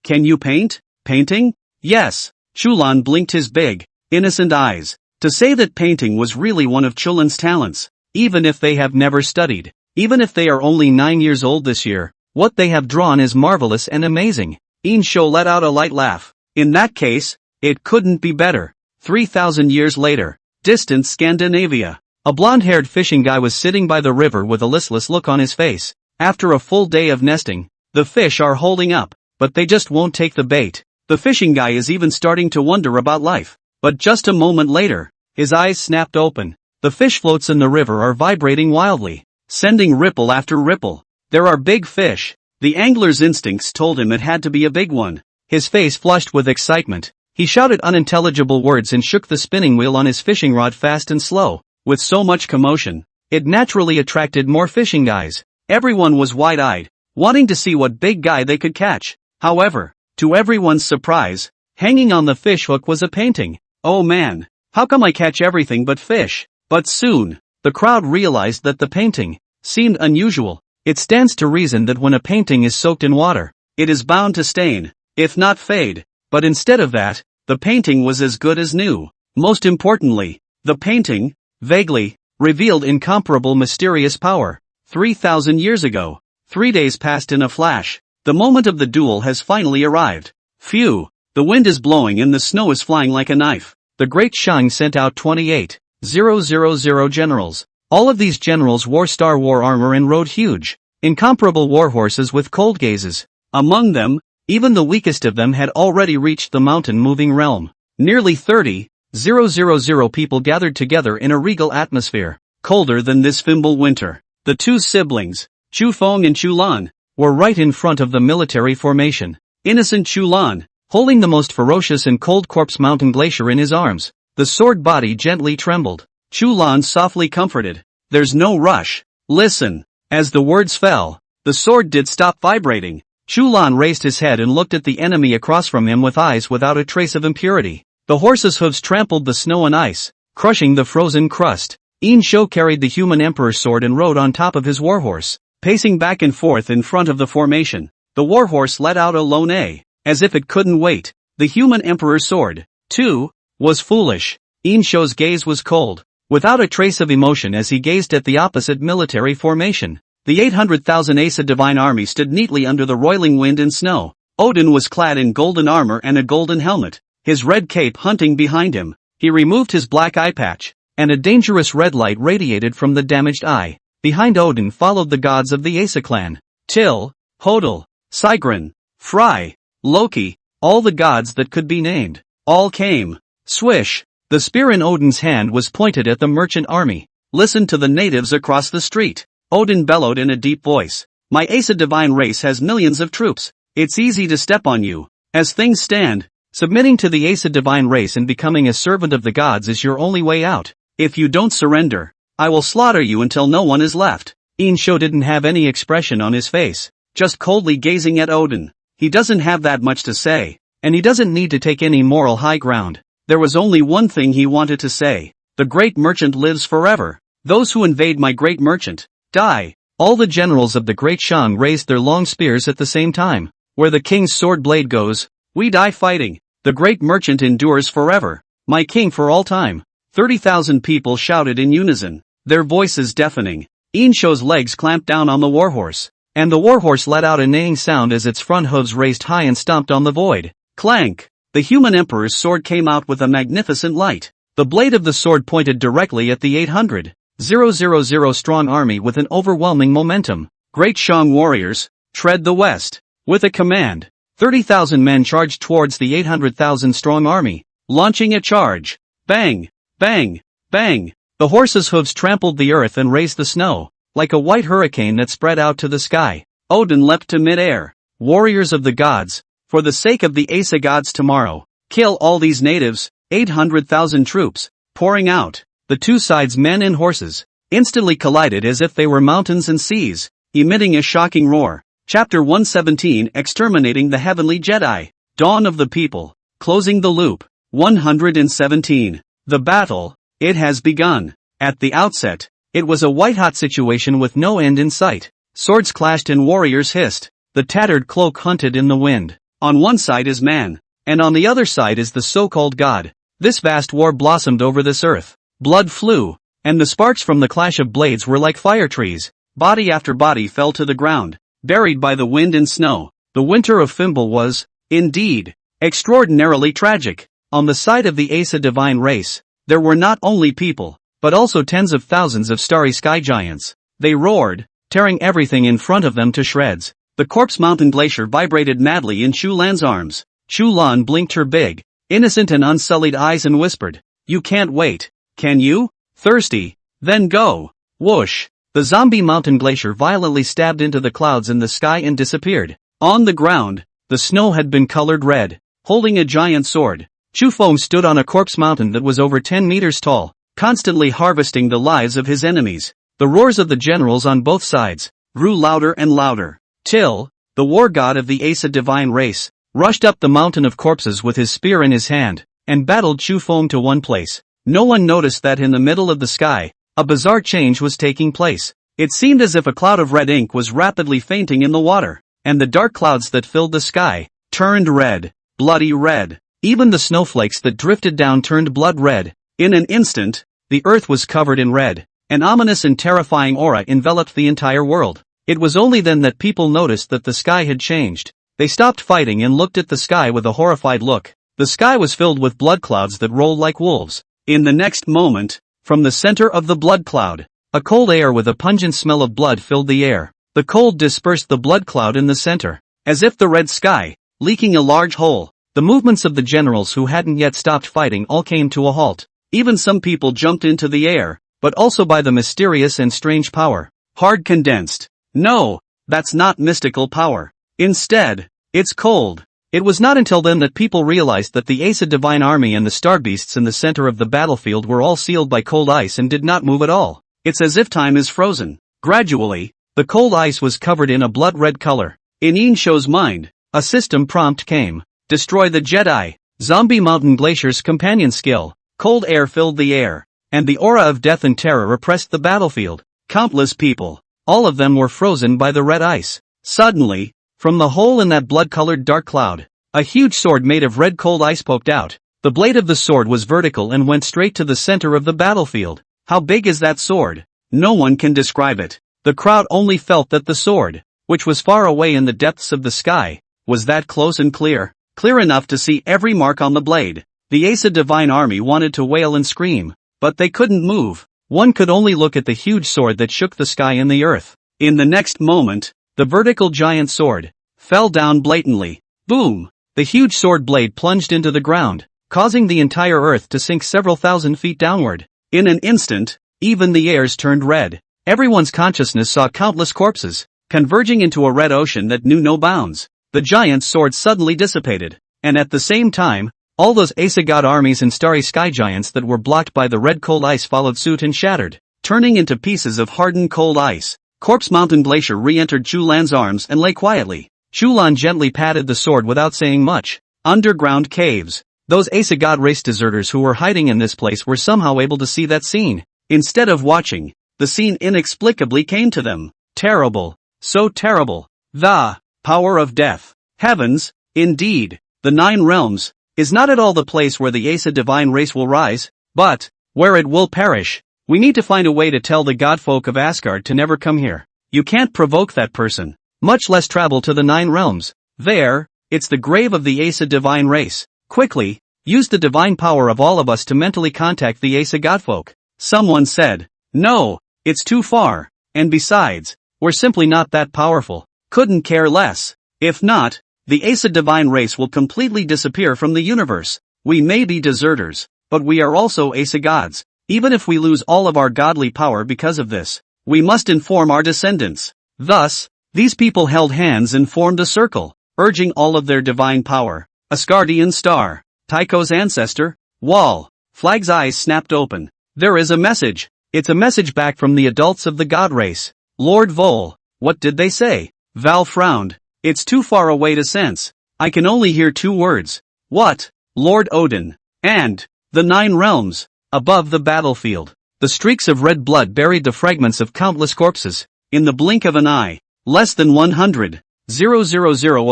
can you paint? Painting? Yes. Chulan blinked his big, innocent eyes. To say that painting was really one of Chulan's talents, even if they have never studied, even if they are only 9 years old this year, what they have drawn is marvelous and amazing. Yin Shou let out a light laugh. In that case, it couldn't be better. 3,000 years later, distant Scandinavia. A blonde-haired fishing guy was sitting by the river with a listless look on his face. After a full day of nesting, the fish are holding up, but they just won't take the bait. The fishing guy is even starting to wonder about life. But just a moment later, his eyes snapped open. The fish floats in the river are vibrating wildly, sending ripple after ripple. There are big fish. The angler's instincts told him it had to be a big one. His face flushed with excitement. He shouted unintelligible words and shook the spinning wheel on his fishing rod fast and slow. With so much commotion, it naturally attracted more fishing guys. Everyone was wide-eyed, wanting to see what big guy they could catch. However, to everyone's surprise, hanging on the fish hook was a painting. Oh man, how come I catch everything but fish? But soon, the crowd realized that the painting seemed unusual. It stands to reason that when a painting is soaked in water, it is bound to stain, if not fade. But instead of that, the painting was as good as new. Most importantly, the painting, vaguely, revealed incomparable mysterious power. 3,000 years ago, 3 days passed in a flash. The moment of the duel has finally arrived. Phew, the wind is blowing and the snow is flying like a knife. The Great Shang sent out 28,000 generals. All of these generals wore Star War armor and rode huge, incomparable war horses with cold gazes. Among them, even the weakest of them had already reached the mountain-moving realm. Nearly 30,000 people gathered together in a regal atmosphere, colder than this Fimble winter. The two siblings, Chu Feng and Chu Lan, were right in front of the military formation. Innocent Chu Lan, holding the most ferocious and cold corpse mountain glacier in his arms, the sword body gently trembled. Chu Lan softly comforted. There's no rush. Listen. As the words fell, the sword did stop vibrating. Chu Lan raised his head and looked at the enemy across from him with eyes without a trace of impurity. The horse's hooves trampled the snow and ice, crushing the frozen crust. Yin Shou carried the human emperor's sword and rode on top of his warhorse, pacing back and forth in front of the formation. The warhorse let out a low neigh, as if it couldn't wait. The human emperor's sword, too, was foolish. Yin Shou's gaze was cold, without a trace of emotion as he gazed at the opposite military formation. The 800,000 Asa divine army stood neatly under the roiling wind and snow. Odin was clad in golden armor and a golden helmet, his red cape hunting behind him. He removed his black eye patch, and a dangerous red light radiated from the damaged eye. Behind Odin followed the gods of the Asa clan. Till, Hodel, Sigrun, Frey, Loki, all the gods that could be named. All came. Swish! The spear in Odin's hand was pointed at the merchant army. Listen to the natives across the street. Odin bellowed in a deep voice. My Asa divine race has millions of troops. It's easy to step on you. As things stand, submitting to the Asa divine race and becoming a servant of the gods is your only way out. If you don't surrender, I will slaughter you until no one is left. Yin Shou didn't have any expression on his face, just coldly gazing at Odin. He doesn't have that much to say, and he doesn't need to take any moral high ground. There was only one thing he wanted to say. The great merchant lives forever. Those who invade my great merchant, die. All the generals of the Great Shang raised their long spears at the same time. Where the king's sword blade goes, we die fighting. The great merchant endures forever. My king for all time. 30,000 people shouted in unison, their voices deafening. Yin Shou's legs clamped down on the warhorse, and the warhorse let out a neighing sound as its front hooves raised high and stomped on the void. Clank! The human emperor's sword came out with a magnificent light. The blade of the sword pointed directly at the 800,000 strong army with an overwhelming momentum. Great Shang warriors, tread the west. With a command, 30,000 men charged towards the 800,000 strong army, launching a charge. Bang! Bang! Bang! The horses' hooves trampled the earth and raised the snow, like a white hurricane that spread out to the sky. Odin leapt to mid-air. Warriors of the gods, for the sake of the Asa gods tomorrow, kill all these natives. 800,000 troops, pouring out. The two sides, men and horses, instantly collided as if they were mountains and seas, emitting a shocking roar. Chapter 117, Exterminating the Heavenly Jedi. Dawn of the People. Closing the loop. 117. The battle. It has begun. At the outset, it was a white-hot situation with no end in sight. Swords clashed and warriors hissed. The tattered cloak hunted in the wind. On one side is man, and on the other side is the so-called god. This vast war blossomed over this earth. Blood flew, and the sparks from the clash of blades were like fire trees. Body after body fell to the ground, buried by the wind and snow. The winter of Fimbul was, indeed, extraordinarily tragic. On the side of the Asa divine race, there were not only people, but also tens of thousands of starry sky giants. They roared, tearing everything in front of them to shreds. The corpse mountain glacier vibrated madly in Chu Lan's arms. Chu Lan blinked her big, innocent and unsullied eyes and whispered, "You can't wait, can you? Thirsty? Then go." Whoosh! The zombie mountain glacier violently stabbed into the clouds in the sky and disappeared. On the ground, the snow had been colored red. Holding a giant sword, Chu Feng stood on a corpse mountain that was over 10 meters tall, constantly harvesting the lives of his enemies. The roars of the generals on both sides grew louder and louder, till the war god of the Asa divine race rushed up the mountain of corpses with his spear in his hand, and battled Chu Feng to one place. No one noticed that in the middle of the sky, a bizarre change was taking place. It seemed as if a cloud of red ink was rapidly fainting in the water, and the dark clouds that filled the sky turned red, bloody red. Even the snowflakes that drifted down turned blood red. In an instant, the earth was covered in red. An ominous and terrifying aura enveloped the entire world. It was only then that people noticed that the sky had changed. They stopped fighting and looked at the sky with a horrified look. The sky was filled with blood clouds that rolled like wolves. In the next moment, from the center of the blood cloud, a cold air with a pungent smell of blood filled the air. The cold dispersed the blood cloud in the center, as if the red sky, leaking a large hole. The movements of the generals who hadn't yet stopped fighting all came to a halt. Even some people jumped into the air, but also by the mysterious and strange power. Hard condensed. No, that's not mystical power. Instead, it's cold. It was not until then that people realized that the Asa divine army and the star beasts in the center of the battlefield were all sealed by cold ice and did not move at all. It's as if time is frozen. Gradually, the cold ice was covered in a blood-red color. In Yin Shou's mind, a system prompt came. Destroy the Jedi. Zombie mountain glacier's companion skill. Cold air filled the air. and the aura of death and terror oppressed the battlefield. Countless people, all of them were frozen by the red ice. Suddenly, from the hole in that blood-colored dark cloud, a huge sword made of red cold ice poked out. The blade of the sword was vertical and went straight to the center of the battlefield. How big is that sword? No one can describe it. The crowd only felt that the sword, which was far away in the depths of the sky, was that close and clear enough to see every mark on the blade. The Asa Divine Army wanted to wail and scream, but they couldn't move. One could only look at the huge sword that shook the sky and the earth. In the next moment, the vertical giant sword fell down blatantly. Boom! The huge sword blade plunged into the ground, causing the entire earth to sink several thousand feet downward. In an instant, even the airs turned red. Everyone's consciousness saw countless corpses, converging into a red ocean that knew no bounds. The giant sword suddenly dissipated, and at the same time, all those Asa god armies and starry sky giants that were blocked by the red cold ice followed suit and shattered, turning into pieces of hardened cold ice. Corpse Mountain Glacier re-entered Chulan's arms and lay quietly. Chulan gently patted the sword without saying much. Underground caves. Those Asa god race deserters who were hiding in this place were somehow able to see that scene. Instead of watching, the scene inexplicably came to them. Terrible. So terrible. The power of death. Heavens, indeed. The Nine Realms is not at all the place where the Asa divine race will rise, but where it will perish. We need to find a way to tell the godfolk of Asgard to never come here. You can't provoke that person, much less travel to the Nine Realms. There, it's the grave of the Asa divine race. Quickly, use the divine power of all of us to mentally contact the Asa godfolk. Someone said, no, it's too far, and besides, we're simply not that powerful. Couldn't care less. If not, the Asa divine race will completely disappear from the universe. We may be deserters, but we are also Asa gods. Even if we lose all of our godly power because of this, we must inform our descendants. Thus, these people held hands and formed a circle, urging all of their divine power. Asgardian star, Tycho's ancestor, wall, Flag's eyes snapped open. There is a message. It's a message back from the adults of the god race. Lord Vol, what did they say? Val frowned. It's too far away to sense. I can only hear two words. What? Lord Odin. And the Nine Realms. Above the battlefield, the streaks of red blood buried the fragments of countless corpses. In the blink of an eye, less than 100,000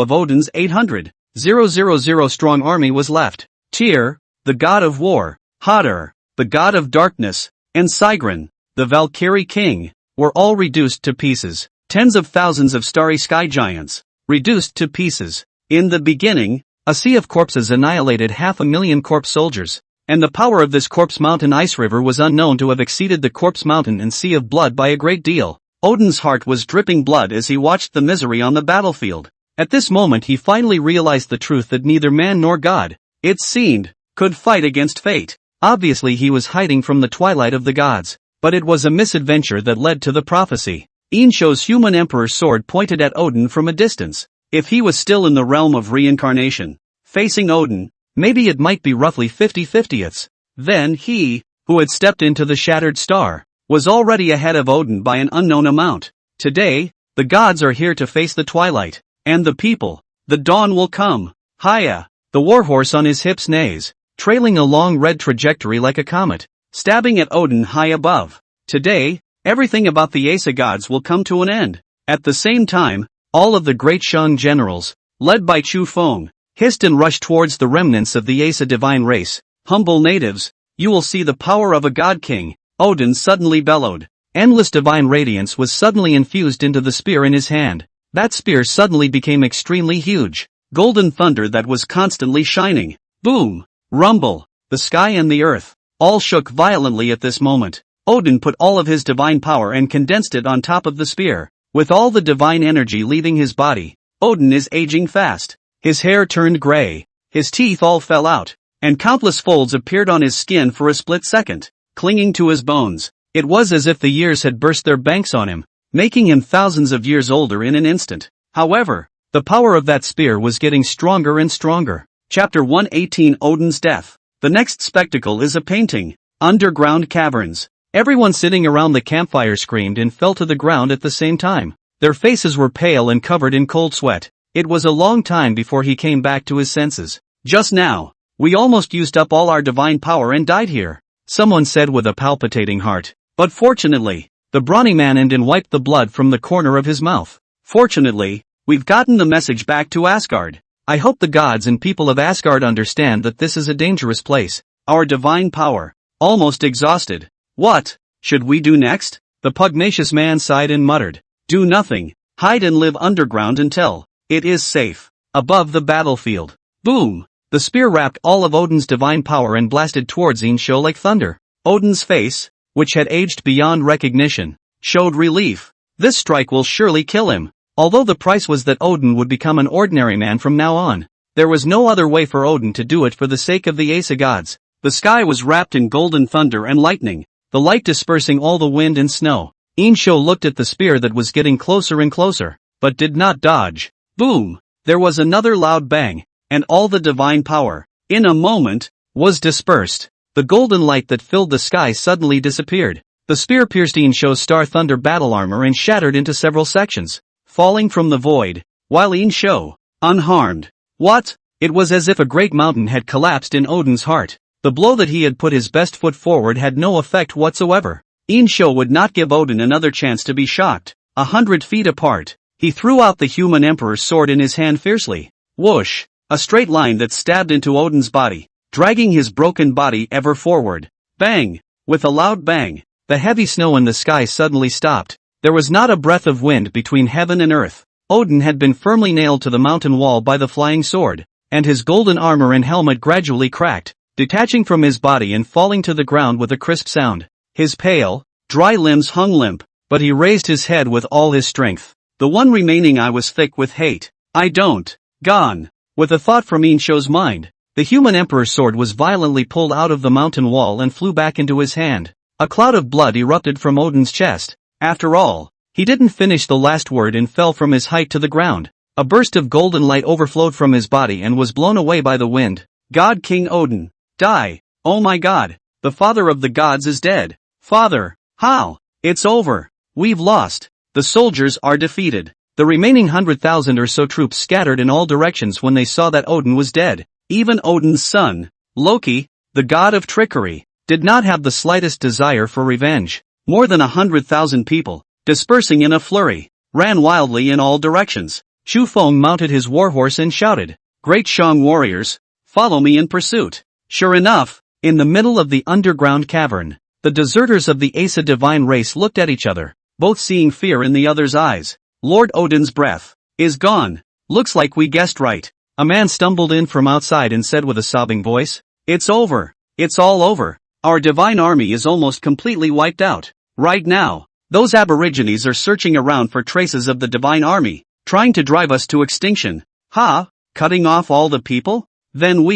of Odin's 800,000 strong army was left. Tyr, the god of war, Hadr, the god of darkness, and Sigrun, the Valkyrie king, were all reduced to pieces. Tens of thousands of starry sky giants, reduced to pieces. In the beginning, a sea of corpses annihilated 500,000 corpse soldiers. And the power of this Corpse Mountain ice river was unknown to have exceeded the Corpse Mountain and Sea of Blood by a great deal. Odin's heart was dripping blood as he watched the misery on the battlefield. At this moment he finally realized the truth that neither man nor God, it seemed, could fight against fate. Obviously he was hiding from the twilight of the gods, but it was a misadventure that led to the prophecy. Yin Shou's human emperor's sword pointed at Odin from a distance. If he was still in the realm of reincarnation, facing Odin, maybe it might be roughly 50-50ths. Then he, who had stepped into the shattered star, was already ahead of Odin by an unknown amount. Today, the gods are here to face the twilight, and the people. The dawn will come. Haya, the warhorse on his hips neighs, trailing a long red trajectory like a comet, stabbing at Odin high above. Today, everything about the Asa gods will come to an end. At the same time, all of the Great Shang generals, led by Chu Feng, hissed and rushed towards the remnants of the Asa divine race. Humble natives, you will see the power of a god king, Odin suddenly bellowed. Endless divine radiance was suddenly infused into the spear in his hand. That spear suddenly became extremely huge. Golden thunder that was constantly shining. Boom! Rumble! The sky and the earth all shook violently at this moment. Odin put all of his divine power and condensed it on top of the spear. With all the divine energy leaving his body, Odin is aging fast. His hair turned gray, his teeth all fell out, and countless folds appeared on his skin for a split second, clinging to his bones. It was as if the years had burst their banks on him, making him thousands of years older in an instant. However, the power of that spear was getting stronger and stronger. Chapter 118 Odin's Death. The next spectacle is a painting. Underground caverns. Everyone sitting around the campfire screamed and fell to the ground at the same time. Their faces were pale and covered in cold sweat. It was a long time before he came back to his senses. Just now, we almost used up all our divine power and died here. someone said with a palpitating heart. But fortunately, the brawny man and wiped the blood from the corner of his mouth. Fortunately, we've gotten the message back to Asgard. I hope the gods and people of Asgard understand that this is a dangerous place. Our divine power. Almost exhausted. What should we do next? The pugnacious man sighed and muttered. Do nothing. Hide and live underground until it is safe. Above the battlefield. Boom! The spear wrapped all of Odin's divine power and blasted towards Yin Shou like thunder. Odin's face, which had aged beyond recognition, showed relief. This strike will surely kill him. Although the price was that Odin would become an ordinary man from now on, there was no other way for Odin to do it for the sake of the Aes gods. The sky was wrapped in golden thunder and lightning, the light dispersing all the wind and snow. Yin Shou looked at the spear that was getting closer and closer, but did not dodge. Boom! There was another loud bang, and all the divine power, in a moment, was dispersed. The golden light that filled the sky suddenly disappeared. The spear pierced Yin Shou's star thunder battle armor and shattered into several sections, falling from the void, while Yin Shou, unharmed. What? It was as if a great mountain had collapsed in Odin's heart. The blow that he had put his best foot forward had no effect whatsoever. Yin Shou would not give Odin another chance to be shocked. 100 feet apart, he threw out the human emperor's sword in his hand fiercely. Whoosh! A straight line that stabbed into Odin's body, dragging his broken body ever forward. Bang! With a loud bang, the heavy snow in the sky suddenly stopped. There was not a breath of wind between heaven and earth. Odin had been firmly nailed to the mountain wall by the flying sword, and his golden armor and helmet gradually cracked, detaching from his body and falling to the ground with a crisp sound. His pale, dry limbs hung limp, but he raised his head with all his strength. The one remaining eye was thick with hate. I don't. Gone. With a thought from Yin Shou's mind, the human emperor's sword was violently pulled out of the mountain wall and flew back into his hand. A cloud of blood erupted from Odin's chest. After all, he didn't finish the last word and fell from his height to the ground. A burst of golden light overflowed from his body and was blown away by the wind. God King Odin. Die. Oh my God. The father of the gods is dead. Father. How? It's over. We've lost. The soldiers are defeated. The remaining 100,000 or so troops scattered in all directions when they saw that Odin was dead. Even Odin's son, Loki, the god of trickery, did not have the slightest desire for revenge. More than 100,000 people, dispersing in a flurry, ran wildly in all directions. Xu Feng mounted his warhorse and shouted, Great Shang warriors, follow me in pursuit. Sure enough, in the middle of the underground cavern, the deserters of the Aes divine race looked at each other, both seeing fear in the other's eyes. Lord Odin's breath is gone. Looks like we guessed right. A man stumbled in from outside and said with a sobbing voice, It's over. It's all over. Our divine army is almost completely wiped out. Right now, those aborigines are searching around for traces of the divine army, trying to drive us to extinction. Ha? Cutting off all the people? Then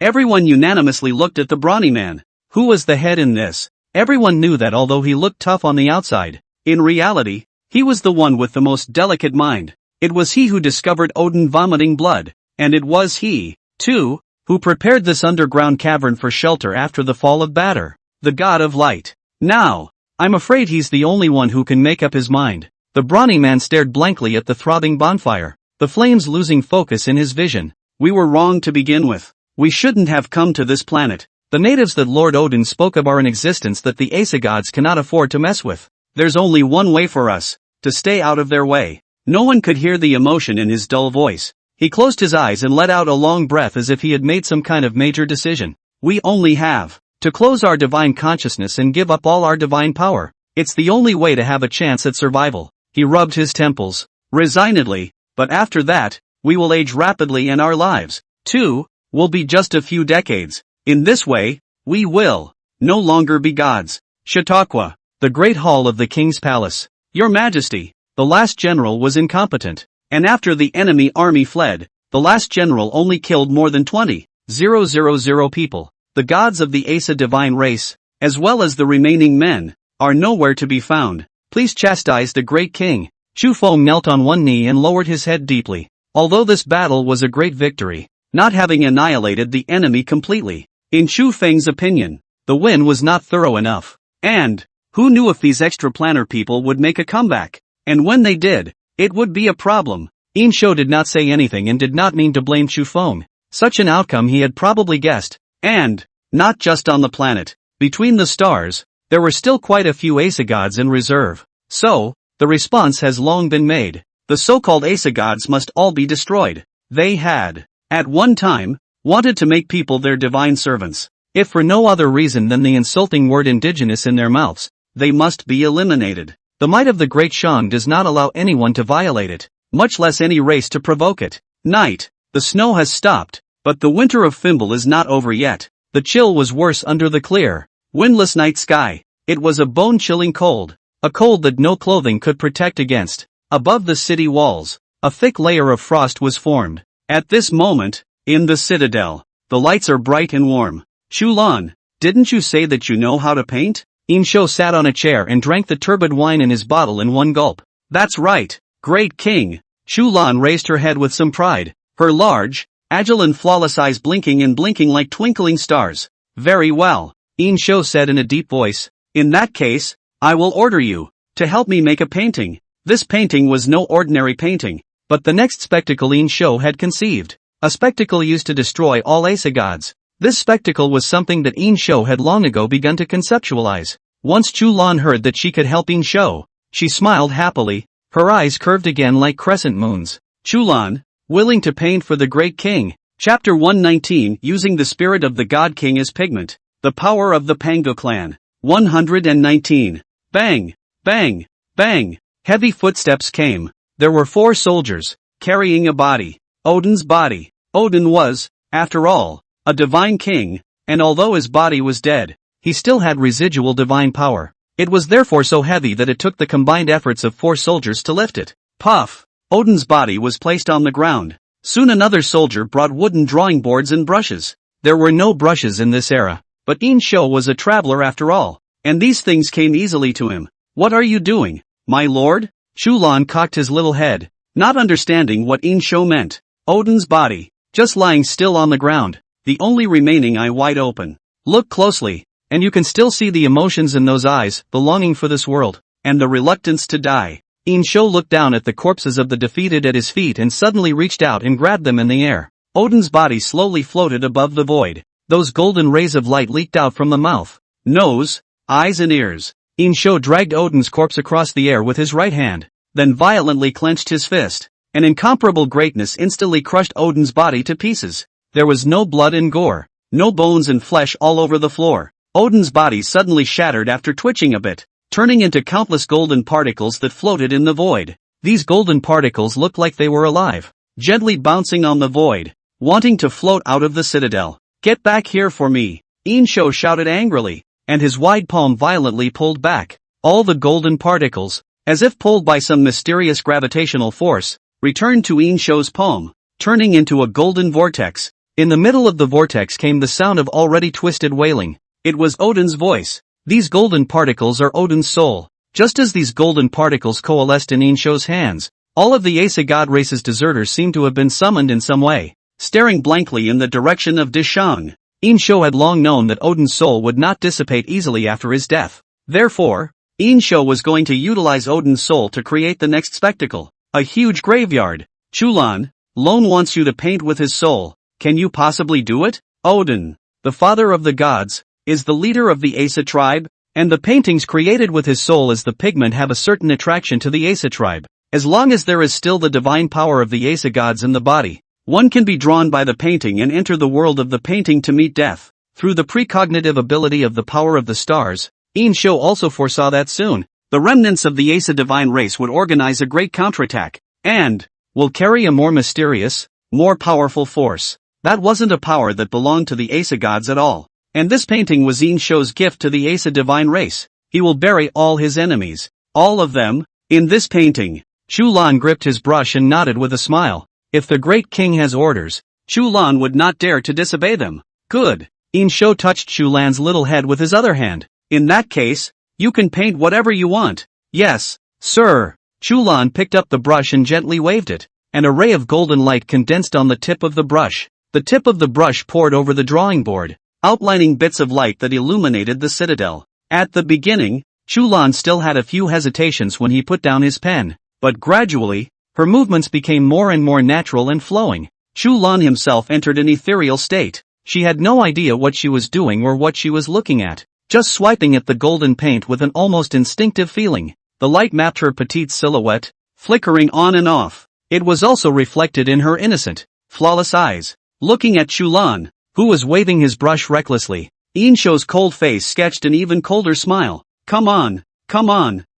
everyone unanimously looked at the brawny man. Who was the head in this? Everyone knew that although he looked tough on the outside, in reality, he was the one with the most delicate mind. It was he who discovered Odin vomiting blood, and it was he, too, who prepared this underground cavern for shelter after the fall of Badr, the god of light. Now, I'm afraid he's the only one who can make up his mind. The brawny man stared blankly at the throbbing bonfire, the flames losing focus in his vision. We were wrong to begin with. We shouldn't have come to this planet. The natives that Lord Odin spoke of are an existence that the Aes gods cannot afford to mess with. There's only one way for us, to stay out of their way. No one could hear the emotion in his dull voice. He closed his eyes and let out a long breath as if he had made some kind of major decision. We only have to close our divine consciousness and give up all our divine power. It's the only way to have a chance at survival. He rubbed his temples, resignedly, but after that, we will age rapidly and our lives, too, will be just a few decades. In this way, we will no longer be gods. Chautauqua, the great hall of the king's palace. Your Majesty, the last general was incompetent, and after the enemy army fled, the last general only killed more than 20,000 people. The gods of the Aes divine race, as well as the remaining men, are nowhere to be found. Please chastise the great king. Xu Feng knelt on one knee and lowered his head deeply. Although this battle was a great victory, not having annihilated the enemy completely, in Xu Feng's opinion, the win was not thorough enough. And who knew if these extraplanar people would make a comeback? And when they did, it would be a problem. Yin Shou did not say anything and did not mean to blame Xu Feng. Such an outcome he had probably guessed. And not just on the planet. Between the stars, there were still quite a few Aesa gods in reserve. So, the response has long been made. The so-called Aesa gods must all be destroyed. They had, at one time, wanted to make people their divine servants. If for no other reason than the insulting word indigenous in their mouths, they must be eliminated. The might of the Great Shang does not allow anyone to violate it, much less any race to provoke it. Night. The snow has stopped, but the winter of Fimble is not over yet. The chill was worse under the clear, windless night sky. It was a bone-chilling cold, a cold that no clothing could protect against. Above the city walls, a thick layer of frost was formed. At this moment, in the citadel, the lights are bright and warm. Shulan, didn't you say that you know how to paint? Yin Shou sat on a chair and drank the turbid wine in his bottle in one gulp. That's right, great king. Shulan raised her head with some pride, her large, agile and flawless eyes blinking like twinkling stars. Very well, Yin Shou said in a deep voice. In that case, I will order you to help me make a painting. This painting was no ordinary painting, but the next spectacle Yin Shou had conceived. A spectacle used to destroy all Aesa gods. This spectacle was something that Yin Shou had long ago begun to conceptualize. Once Chulan heard that she could help Yin Shou, she smiled happily, her eyes curved again like crescent moons. Chulan, willing to paint for the great king. Chapter 119, using the spirit of the god king as pigment. The power of the Pango clan. 119. Bang! Bang! Bang! Heavy footsteps came. There were 4 soldiers, carrying a body. Odin's body. Odin was, after all, a divine king, and although his body was dead, he still had residual divine power. It was therefore so heavy that it took the combined efforts of 4 soldiers to lift it. Puff! Odin's body was placed on the ground. Soon another soldier brought wooden drawing boards and brushes. There were no brushes in this era, but Yin Shou was a traveler after all, and these things came easily to him. What are you doing, my lord? Shulan cocked his little head, not understanding what Yin Shou meant. Odin's body, just lying still on the ground, the only remaining eye wide open. Look closely, and you can still see the emotions in those eyes, the longing for this world, and the reluctance to die. Yin Shou looked down at the corpses of the defeated at his feet and suddenly reached out and grabbed them in the air. Odin's body slowly floated above the void. Those golden rays of light leaked out from the mouth, nose, eyes and ears. Yin Shou dragged Odin's corpse across the air with his right hand, then violently clenched his fist. An incomparable greatness instantly crushed Odin's body to pieces. There was no blood and gore, no bones and flesh all over the floor. Odin's body suddenly shattered after twitching a bit, turning into countless golden particles that floated in the void. These golden particles looked like they were alive, gently bouncing on the void, wanting to float out of the citadel. Get back here for me! Yin Shou shouted angrily, and his wide palm violently pulled back. All the golden particles, as if pulled by some mysterious gravitational force, returned to Yin Shou's palm, turning into a golden vortex. In the middle of the vortex came the sound of already twisted wailing. It was Odin's voice. These golden particles are Odin's soul. Just as these golden particles coalesced in Yin Shou's hands, all of the Aesa god race's deserters seemed to have been summoned in some way, staring blankly in the direction of Dishang. Yin Shou had long known that Odin's soul would not dissipate easily after his death. Therefore, Yin Shou was going to utilize Odin's soul to create the next spectacle, a huge graveyard. Chulan, Lone wants you to paint with his soul. Can you possibly do it? Odin, the father of the gods, is the leader of the Aesa tribe, and the paintings created with his soul as the pigment have a certain attraction to the Aesa tribe. As long as there is still the divine power of the Aesa gods in the body, one can be drawn by the painting and enter the world of the painting to meet death. Through the precognitive ability of the power of the stars, Yin Shou also foresaw that soon, the remnants of the Aesa divine race would organize a great counterattack, and will carry a more mysterious, more powerful force. That wasn't a power that belonged to the Aesa gods at all. And this painting was Yin Shou's gift to the Aesa divine race. He will bury all his enemies, all of them, in this painting. Chulan gripped his brush and nodded with a smile. If the great king has orders, Chulan would not dare to disobey them. Good. Yin Shou touched Chulan's little head with his other hand. In that case, you can paint whatever you want. Yes, sir. Chulan picked up the brush and gently waved it. An array of golden light condensed on the tip of the brush. The tip of the brush poured over the drawing board, outlining bits of light that illuminated the citadel. At the beginning, Chulan still had a few hesitations when he put down his pen, but gradually, her movements became more and more natural and flowing. Chulan himself entered an ethereal state. She had no idea what she was doing or what she was looking at. just swiping at the golden paint with an almost instinctive feeling. The light mapped her petite silhouette, flickering on and off. It was also reflected in her innocent, flawless eyes. Looking at Chulan, who was waving his brush recklessly, Yin Shou's cold face sketched an even colder smile. Come on,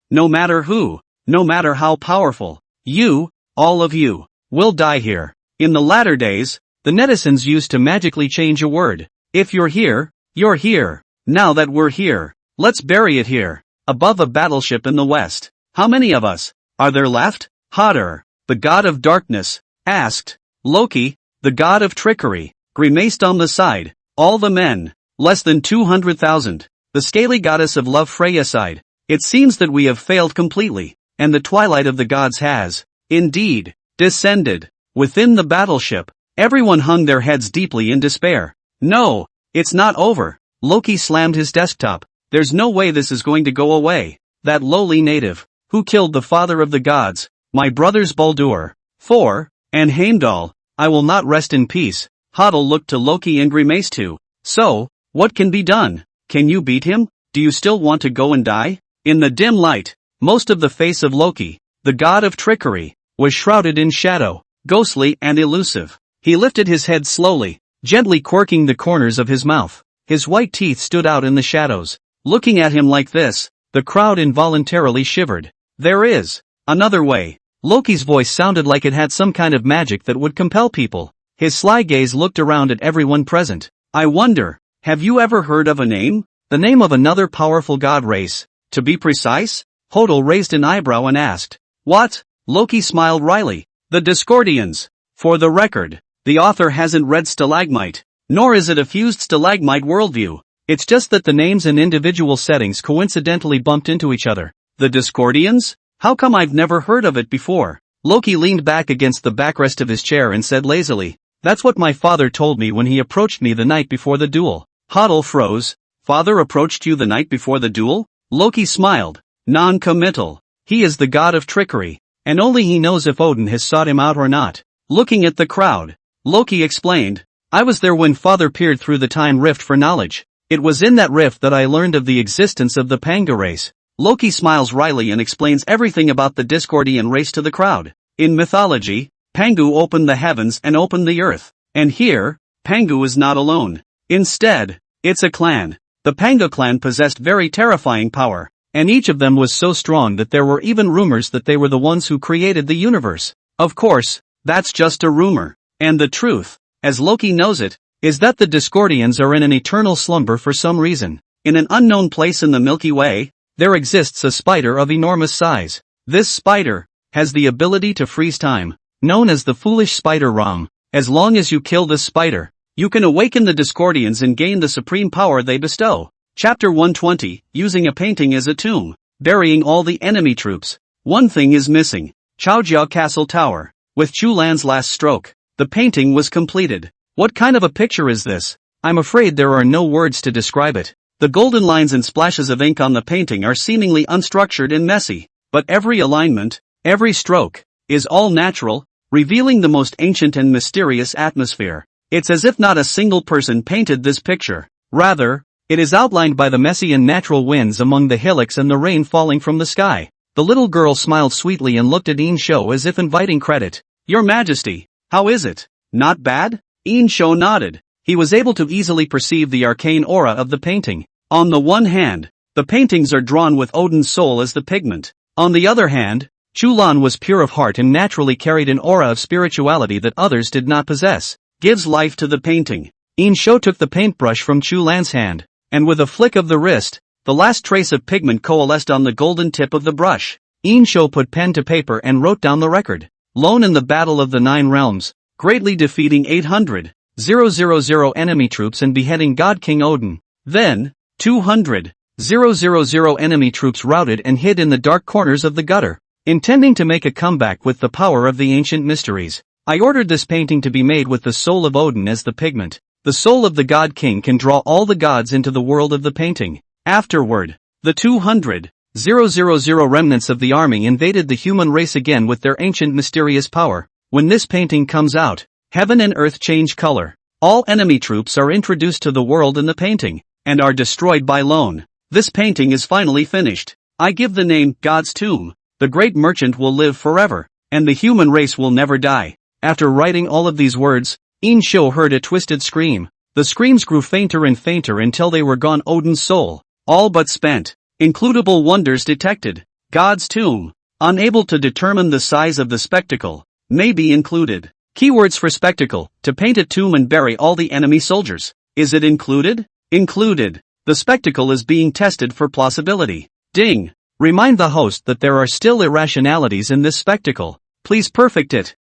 no matter who, no matter how powerful, you, all of you, will die here. In the latter days, the netizens used to magically change a word. If you're here, you're here. Now that we're here, let's bury it here, above a battleship in the west. How many of us are there left? Hotter, the god of darkness, asked. Loki, the god of trickery, grimaced on the side. All the men, less than 200,000. The scaly goddess of love Freya sighed. It seems that we have failed completely, and the twilight of the gods has, indeed, descended. Within the battleship, everyone hung their heads deeply in despair. No, it's not over. Loki slammed his desktop. There's no way this is going to go away. That lowly native, who killed the father of the gods, my brothers Baldur, Thor, and Heimdall, I will not rest in peace. Hodel looked to Loki and grimaced too. So, what can be done? Can you beat him? Do you still want to go and die? In the dim light, most of the face of Loki, the god of trickery, was shrouded in shadow, ghostly and elusive. He lifted his head slowly, gently quirking the corners of his mouth. His white teeth stood out in the shadows. Looking at him like this, the crowd involuntarily shivered. There is another way. Loki's voice sounded like it had some kind of magic that would compel people. His sly gaze looked around at everyone present. I wonder, have you ever heard of a name? The name of another powerful god race. To be precise? Hodel raised an eyebrow and asked. What? Loki smiled wryly. The Discordians. For the record, the author hasn't read Stalagmite, nor is it a fused stalagmite worldview. It's just that the names and individual settings coincidentally bumped into each other. The Discordians? How come I've never heard of it before? Loki leaned back against the backrest of his chair and said lazily. That's what my father told me when he approached me the night before the duel. Hodel froze. Father approached you the night before the duel? Loki smiled. Non-committal. He is the god of trickery, and only he knows if Odin has sought him out or not. Looking at the crowd, Loki explained. I was there when father peered through the time rift for knowledge. It was in that rift that I learned of the existence of the Panga race. Loki smiles wryly and explains everything about the Discordian race to the crowd. In mythology, Pangu opened the heavens and opened the earth. And here, Pangu is not alone. Instead, it's a clan. The Panga clan possessed very terrifying power, and each of them was so strong that there were even rumors that they were the ones who created the universe. Of course, that's just a rumor. And the truth, as Loki knows it, is that the Discordians are in an eternal slumber for some reason. In an unknown place in the Milky Way, there exists a spider of enormous size. This spider has the ability to freeze time, known as the foolish spider Ram. As long as you kill this spider, you can awaken the Discordians and gain the supreme power they bestow. Chapter 120, using a painting as a tomb, burying all the enemy troops. One thing is missing. Chaoge Castle Tower. With Chulan's last stroke, the painting was completed. What kind of a picture is this? I'm afraid there are no words to describe it. The golden lines and splashes of ink on the painting are seemingly unstructured and messy, but every alignment, every stroke, is all natural, revealing the most ancient and mysterious atmosphere. It's as if not a single person painted this picture. Rather, it is outlined by the messy and natural winds among the hillocks and the rain falling from the sky. The little girl smiled sweetly and looked at Yin Shou as if inviting credit. Your Majesty, how is it? Not bad? Yin Shou nodded. He was able to easily perceive the arcane aura of the painting. On the one hand, the paintings are drawn with Odin's soul as the pigment. On the other hand, Chulan was pure of heart and naturally carried an aura of spirituality that others did not possess. Gives life to the painting. Yin Shou took the paintbrush from Chulan's hand, and with a flick of the wrist, the last trace of pigment coalesced on the golden tip of the brush. Yin Shou put pen to paper and wrote down the record. Lone in the Battle of the Nine Realms, greatly defeating 800,000 enemy troops and beheading God King Odin. Then, 200,000 enemy troops routed and hid in the dark corners of the gutter. Intending to make a comeback with the power of the ancient mysteries, I ordered this painting to be made with the soul of Odin as the pigment. The soul of the God King can draw all the gods into the world of the painting. Afterward, the 200,000 remnants of the army invaded the human race again with their ancient mysterious power. When this painting comes out, heaven and earth change color. All enemy troops are introduced to the world in the painting. and are destroyed by lone. This painting is finally finished. I give the name, God's Tomb. The great merchant will live forever, and the human race will never die. After writing all of these words, Yin Shou heard a twisted scream. The screams grew fainter and fainter until they were gone. Odin's soul, all but spent. Includable wonders detected. God's Tomb. Unable to determine the size of the spectacle. May be included. Keywords for spectacle: to paint a tomb and bury all the enemy soldiers. Is it included? Included. The spectacle is being tested for plausibility. Ding. Remind the host that there are still irrationalities in this spectacle. Please perfect it.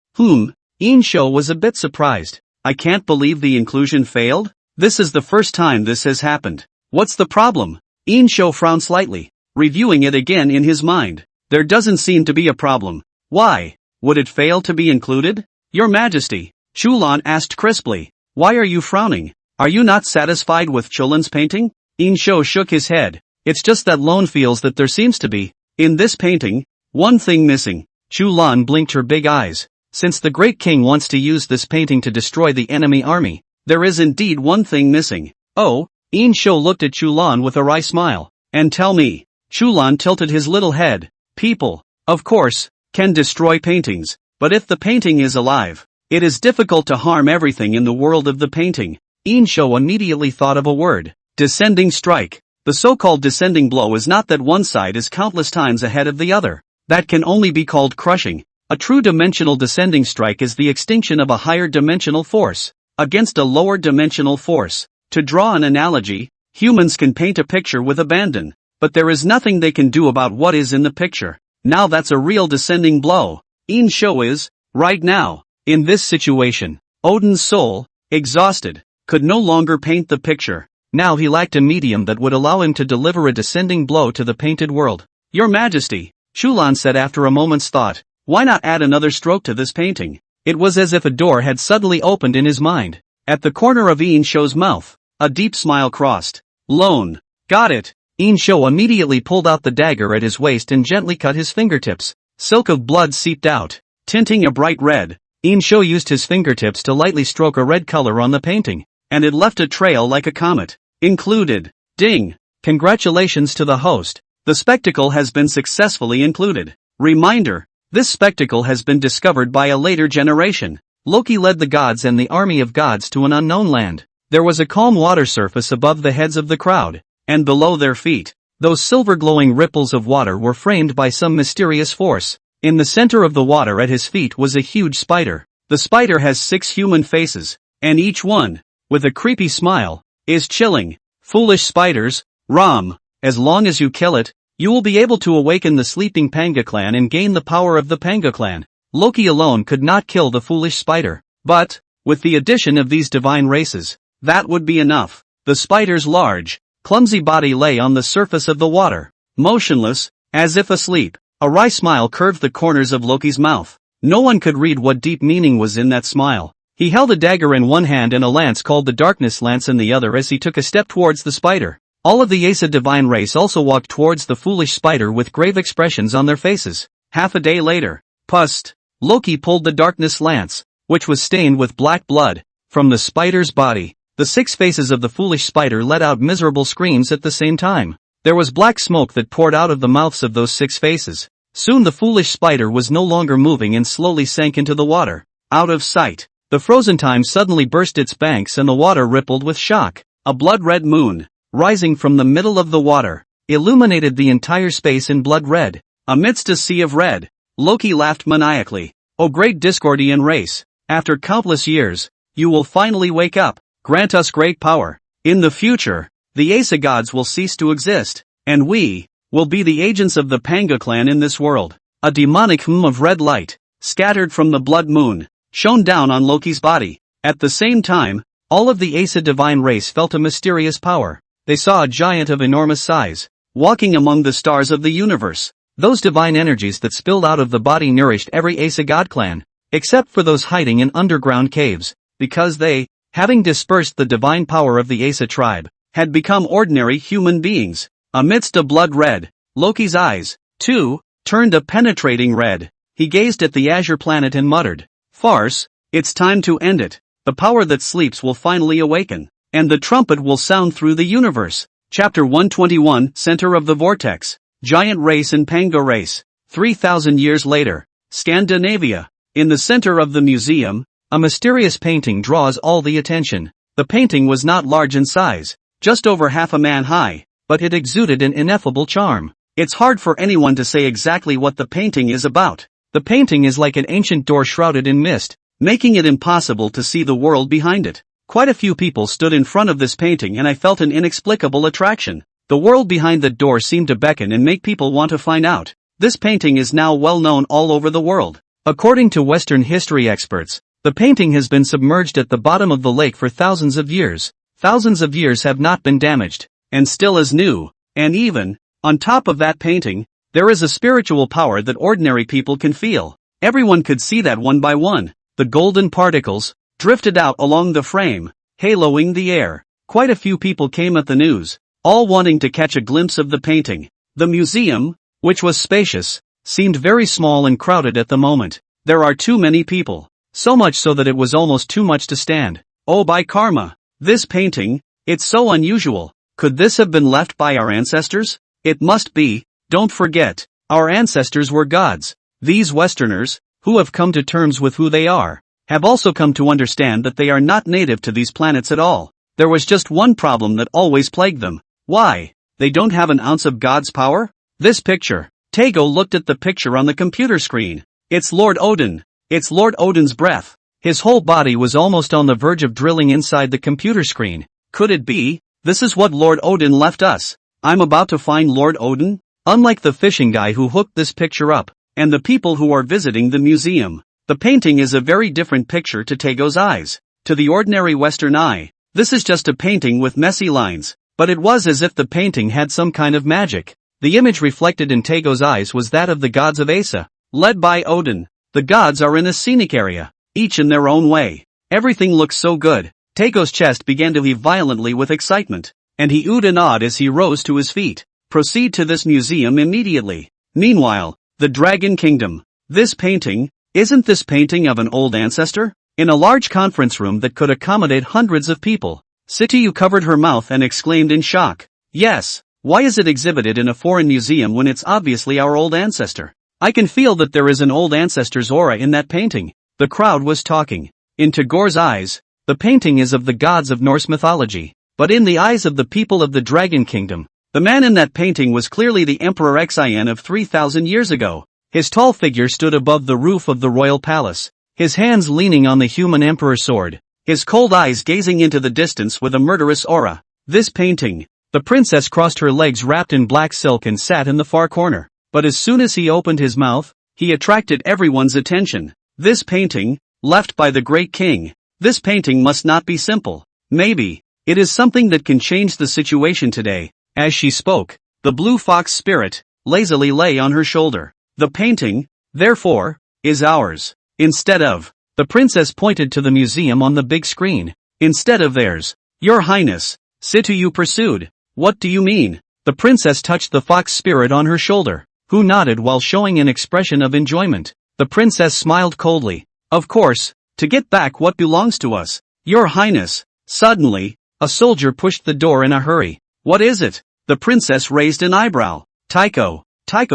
Yin Shou was a bit surprised. I can't believe the inclusion failed. This is the first time this has happened. What's the problem? Yin Shou frowned slightly, reviewing it again in his mind. There doesn't seem to be a problem. Why would it fail to be included? Your Majesty, Chulan asked crisply. Why are you frowning? Are you not satisfied with Chulan's painting? Yin Shou shook his head. It's just that Lone feels that there seems to be, in this painting, one thing missing. Chulan blinked her big eyes. Since the great king wants to use this painting to destroy the enemy army, there is indeed one thing missing. Oh, Yin Shou looked at Chulan with a wry smile. And tell me. Chulan tilted his little head. People, of course, can destroy paintings, but if the painting is alive, it is difficult to harm everything in the world of the painting. Yin Shou immediately thought of a word. Descending strike. The so-called descending blow is not that one side is countless times ahead of the other. That can only be called crushing. A true dimensional descending strike is the extinction of a higher dimensional force against a lower dimensional force. To draw an analogy, humans can paint a picture with abandon, but there is nothing they can do about what is in the picture. Now that's a real descending blow. Yin Shou is, right now, in this situation. Odin's soul, exhausted, could no longer paint the picture. Now he lacked a medium that would allow him to deliver a descending blow to the painted world. Your Majesty, Chulan said after a moment's thought, why not add another stroke to this painting? It was as if a door had suddenly opened in his mind. At the corner of Yin Shou's mouth, a deep smile crossed. Lone. Got it. Yin Shou immediately pulled out the dagger at his waist and gently cut his fingertips. Silk of blood seeped out, tinting a bright red. Yin Shou used his fingertips to lightly stroke a red color on the painting, and it left a trail like a comet. Included. Ding. Congratulations to the host. The spectacle has been successfully included. Reminder. This spectacle has been discovered by a later generation. Loki led the gods and the army of gods to an unknown land. There was a calm water surface above the heads of the crowd, and below their feet, those silver-glowing ripples of water were framed by some mysterious force. In the center of the water at his feet was a huge spider. The spider has 6 human faces, and each one, with a creepy smile, is chilling. Foolish spiders, Ram, as long as you kill it, you will be able to awaken the sleeping Panga clan and gain the power of the Panga clan. Loki alone could not kill the foolish spider, but, with the addition of these divine races, that would be enough. The spider's large, clumsy body lay on the surface of the water, motionless, as if asleep. A wry smile curved the corners of Loki's mouth. No one could read what deep meaning was in that smile. He held a dagger in one hand and a lance called the Darkness Lance in the other as he took a step towards the spider. All of the Asa divine race also walked towards the foolish spider with grave expressions on their faces. Half a day later, Pust, Loki pulled the Darkness Lance, which was stained with black blood, from the spider's body. The 6 faces of the foolish spider let out miserable screams at the same time. There was black smoke that poured out of the mouths of those 6 faces. Soon the foolish spider was no longer moving and slowly sank into the water. Out of sight. The frozen time suddenly burst its banks and the water rippled with shock. A blood-red moon, rising from the middle of the water, illuminated the entire space in blood red. Amidst a sea of red, Loki laughed maniacally. O great Discordian race, after countless years, you will finally wake up. Grant us great power. In the future, the Asa gods will cease to exist, and we will be the agents of the Panga clan in this world. A demonic hum of red light, scattered from the blood moon, shone down on Loki's body. At the same time, all of the Asa divine race felt a mysterious power. They saw a giant of enormous size, walking among the stars of the universe. Those divine energies that spilled out of the body nourished every Asa god clan, except for those hiding in underground caves, because they, having dispersed the divine power of the Asa tribe, had become ordinary human beings. Amidst a blood red, Loki's eyes, too, turned a penetrating red. He gazed at the azure planet and muttered, "Farce, it's time to end it. The power that sleeps will finally awaken, and the trumpet will sound through the universe. Chapter 121, Center of the Vortex. Giant race and Pango race. 3,000 years later. Scandinavia. In the center of the museum, a mysterious painting draws all the attention. The painting was not large in size, just over half a man high, but it exuded an ineffable charm. It's hard for anyone to say exactly what the painting is about. The painting is like an ancient door shrouded in mist, making it impossible to see the world behind it. Quite a few people stood in front of this painting and I felt an inexplicable attraction. The world behind the door seemed to beckon and make people want to find out. This painting is now well known all over the world. According to Western history experts, the painting has been submerged at the bottom of the lake for thousands of years. Thousands of years have not been damaged, and still is new. And even, on top of that painting, there is a spiritual power that ordinary people can feel. Everyone could see that one by one. The golden particles drifted out along the frame, haloing the air. Quite a few people came at the news, all wanting to catch a glimpse of the painting. The museum, which was spacious, seemed very small and crowded at the moment. There are too many people. So much so that it was almost too much to stand. Oh, by karma. This painting, it's so unusual. Could this have been left by our ancestors? It must be. Don't forget, our ancestors were gods. These Westerners, who have come to terms with who they are, have also come to understand that they are not native to these planets at all. There was just one problem that always plagued them. Why? They don't have an ounce of God's power? This picture. Tago looked at the picture on the computer screen. It's Lord Odin. It's Lord Odin's breath. His whole body was almost on the verge of drilling inside the computer screen. Could it be? This is what Lord Odin left us. I'm about to find Lord Odin? Unlike the fishing guy who hooked this picture up, and the people who are visiting the museum, the painting is a very different picture to Tago's eyes. To the ordinary Western eye, this is just a painting with messy lines, but it was as if the painting had some kind of magic. The image reflected in Tago's eyes was that of the gods of Asa, led by Odin. The gods are in a scenic area, each in their own way. Everything looks so good. Tago's chest began to heave violently with excitement, and he oohed and awed as he rose to his feet. Proceed to this museum immediately. Meanwhile, the Dragon Kingdom. This painting, isn't this painting of an old ancestor? In a large conference room that could accommodate hundreds of people, Sitiyu covered her mouth and exclaimed in shock. Yes, why is it exhibited in a foreign museum when it's obviously our old ancestor? I can feel that there is an old ancestor's aura in that painting. The crowd was talking. In Tagore's eyes, the painting is of the gods of Norse mythology, but in the eyes of the people of the Dragon Kingdom, the man in that painting was clearly the Emperor Xian of 3,000 years ago. His tall figure stood above the roof of the royal palace, his hands leaning on the human emperor's sword, his cold eyes gazing into the distance with a murderous aura. This painting, the princess crossed her legs wrapped in black silk and sat in the far corner. But as soon as he opened his mouth, he attracted everyone's attention. This painting, left by the great king. This painting must not be simple. Maybe, it is something that can change the situation today. As she spoke, the blue fox spirit, lazily lay on her shoulder. The painting, therefore, is ours. Instead of, the princess pointed to the museum on the big screen. Instead of theirs. Your Highness, Sitiyu pursued. What do you mean? The princess touched the fox spirit on her shoulder, who nodded while showing an expression of enjoyment. The princess smiled coldly. Of course, to get back what belongs to us. Your Highness. Suddenly, a soldier pushed the door in a hurry. What is it? The princess raised an eyebrow. Tycho,